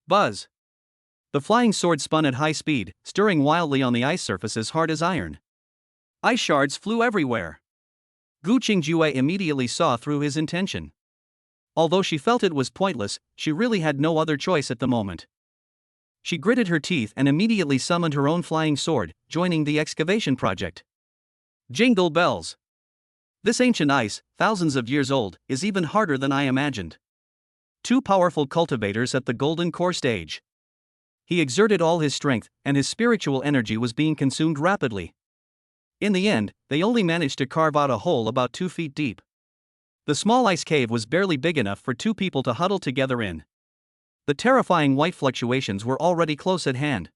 Buzz! The flying sword spun at high speed, stirring wildly on the ice surface as hard as iron. Ice shards flew everywhere. Gu Qingjue immediately saw through his intention. Although she felt it was pointless, she really had no other choice at the moment. She gritted her teeth and immediately summoned her own flying sword, joining the excavation project. Jingle bells! This ancient ice, thousands of years old, is even harder than I imagined. Two powerful cultivators at the golden core stage. He exerted all his strength, and his spiritual energy was being consumed rapidly. In the end, they only managed to carve out a hole about 2 feet deep. The small ice cave was barely big enough for two people to huddle together in. The terrifying white fluctuations were already close at hand.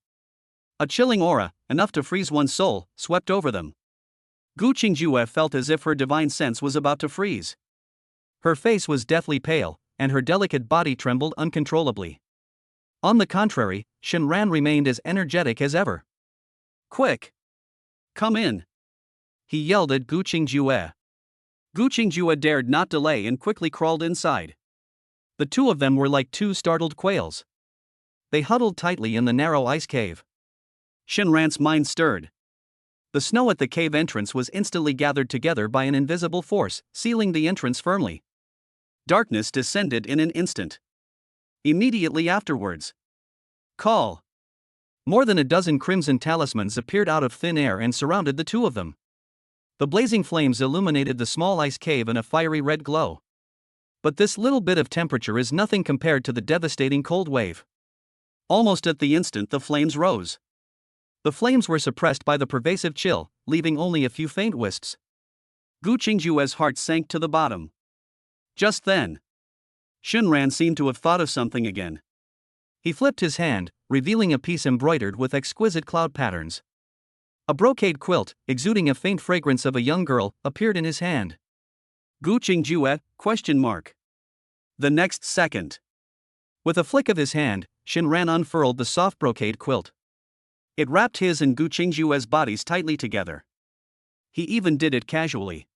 A chilling aura, enough to freeze one's soul, swept over them. Gu Qingjue felt as if her divine sense was about to freeze. Her face was deathly pale, and her delicate body trembled uncontrollably. On the contrary, Shenran remained as energetic as ever. Quick! Come in! He yelled at Gu Qingjue. Gu Qingjue dared not delay and quickly crawled inside. The two of them were like two startled quails. They huddled tightly in the narrow ice cave. Shenran's mind stirred. The snow at the cave entrance was instantly gathered together by an invisible force, sealing the entrance firmly. Darkness descended in an instant. Immediately afterwards, call! More than a dozen crimson talismans appeared out of thin air and surrounded the two of them. The blazing flames illuminated the small ice cave in a fiery red glow. But this little bit of temperature is nothing compared to the devastating cold wave. Almost at the instant the flames rose. The flames were suppressed by the pervasive chill, leaving only a few faint wisps. Gu Qingjue's heart sank to the bottom. Just then, Shenran seemed to have thought of something again. He flipped his hand, revealing a piece embroidered with exquisite cloud patterns. A brocade quilt, exuding a faint fragrance of a young girl, appeared in his hand. Gu Qingjue? The next second, with a flick of his hand, Shenran unfurled the soft brocade quilt. It wrapped his and Gu Qingjue's bodies tightly together. He even did it casually.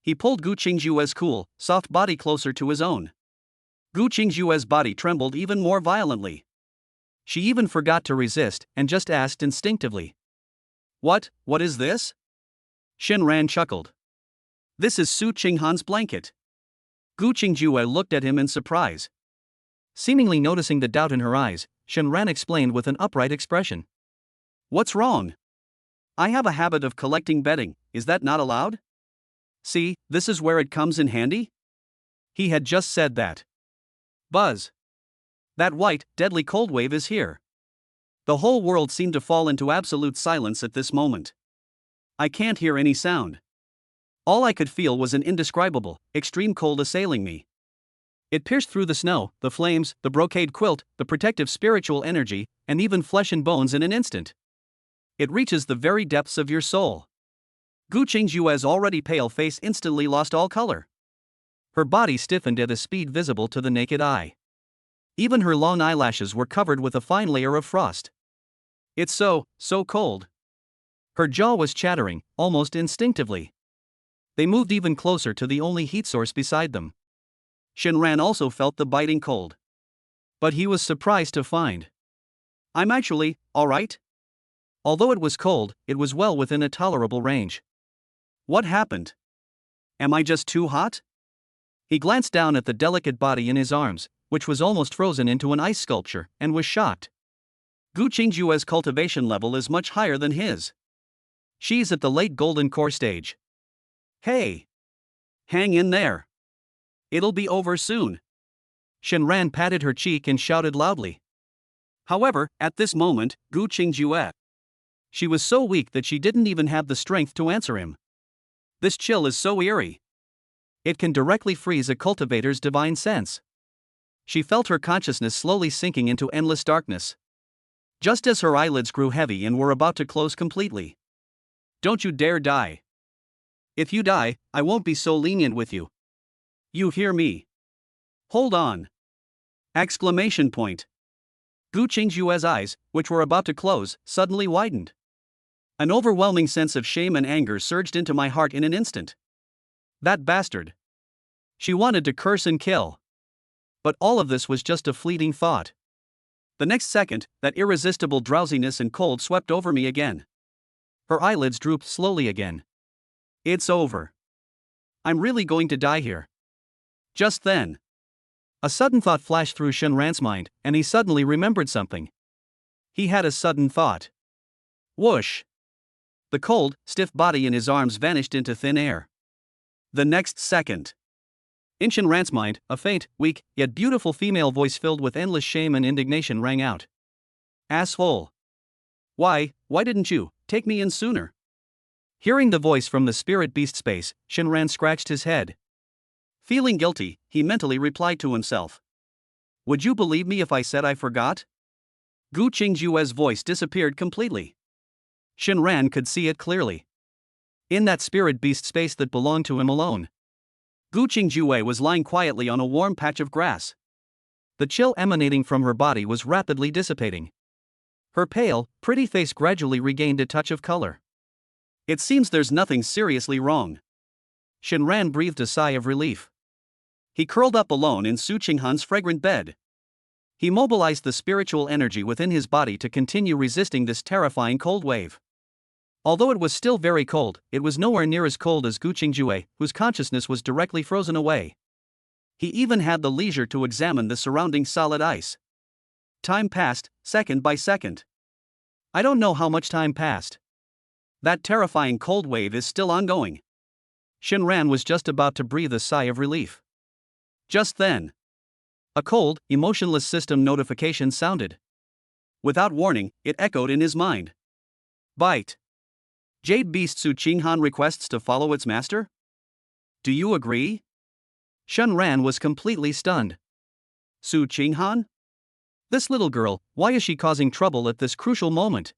He pulled Gu Qingjue's cool, soft body closer to his own. Gu Qingjue's body trembled even more violently. She even forgot to resist and just asked instinctively. What is this? Shenran chuckled. This is Su Qinghan's blanket. Gu Qingjue looked at him in surprise. Seemingly noticing the doubt in her eyes, Shenran explained with an upright expression. What's wrong? I have a habit of collecting bedding, is that not allowed? See, this is where it comes in handy? He had just said that. Buzz! That white, deadly cold wave is here. The whole world seemed to fall into absolute silence at this moment. I can't hear any sound. All I could feel was an indescribable, extreme cold assailing me. It pierced through the snow, the flames, the brocade quilt, the protective spiritual energy, and even flesh and bones in an instant. It reaches the very depths of your soul. Gu Qingjue's already pale face instantly lost all color. Her body stiffened at a speed visible to the naked eye. Even her long eyelashes were covered with a fine layer of frost. It's so cold. Her jaw was chattering, almost instinctively. They moved even closer to the only heat source beside them. Shenran also felt the biting cold. But he was surprised to find I'm actually, alright. Although it was cold, it was well within a tolerable range. What happened? Am I just too hot? He glanced down at the delicate body in his arms, which was almost frozen into an ice sculpture, and was shocked. Gu Qingjue's cultivation level is much higher than his. She's at the late golden core stage. Hey! Hang in there. It'll be over soon. Shenran patted her cheek and shouted loudly. However, at this moment, Gu Qingjue. She was so weak that she didn't even have the strength to answer him. This chill is so eerie. It can directly freeze a cultivator's divine sense. She felt her consciousness slowly sinking into endless darkness. Just as her eyelids grew heavy and were about to close completely. Don't you dare die. If you die, I won't be so lenient with you. You hear me? Hold on! Exclamation point. Gu Qingjue's eyes, which were about to close, suddenly widened. An overwhelming sense of shame and anger surged into my heart in an instant. That bastard. She wanted to curse and kill. But all of this was just a fleeting thought. The next second, that irresistible drowsiness and cold swept over me again. Her eyelids drooped slowly again. It's over. I'm really going to die here. Just then, a sudden thought flashed through Shenran's mind, and he suddenly remembered something. He had a sudden thought. Whoosh! The cold, stiff body in his arms vanished into thin air. The next second, in Shenran's mind, a faint, weak, yet beautiful female voice filled with endless shame and indignation rang out. Asshole! Why didn't you take me in sooner? Hearing the voice from the spirit beast space, Shenran scratched his head. Feeling guilty, he mentally replied to himself. Would you believe me if I said I forgot? Gu Qingjue's voice disappeared completely. Shenran could see it clearly. In that spirit beast space that belonged to him alone, Gu Qingjue was lying quietly on a warm patch of grass. The chill emanating from her body was rapidly dissipating. Her pale, pretty face gradually regained a touch of color. It seems there's nothing seriously wrong. Shenran breathed a sigh of relief. He curled up alone in Su Qinghan's fragrant bed. He mobilized the spiritual energy within his body to continue resisting this terrifying cold wave. Although it was still very cold, it was nowhere near as cold as Gu Qingjue, whose consciousness was directly frozen away. He even had the leisure to examine the surrounding solid ice. Time passed, second by second. I don't know how much time passed. That terrifying cold wave is still ongoing. Shenran was just about to breathe a sigh of relief. Just then, a cold, emotionless system notification sounded. Without warning, it echoed in his mind. Bite. Jade Beast Su Qinghan requests to follow its master? Do you agree? Shenran was completely stunned. Su Qinghan? This little girl, why is she causing trouble at this crucial moment?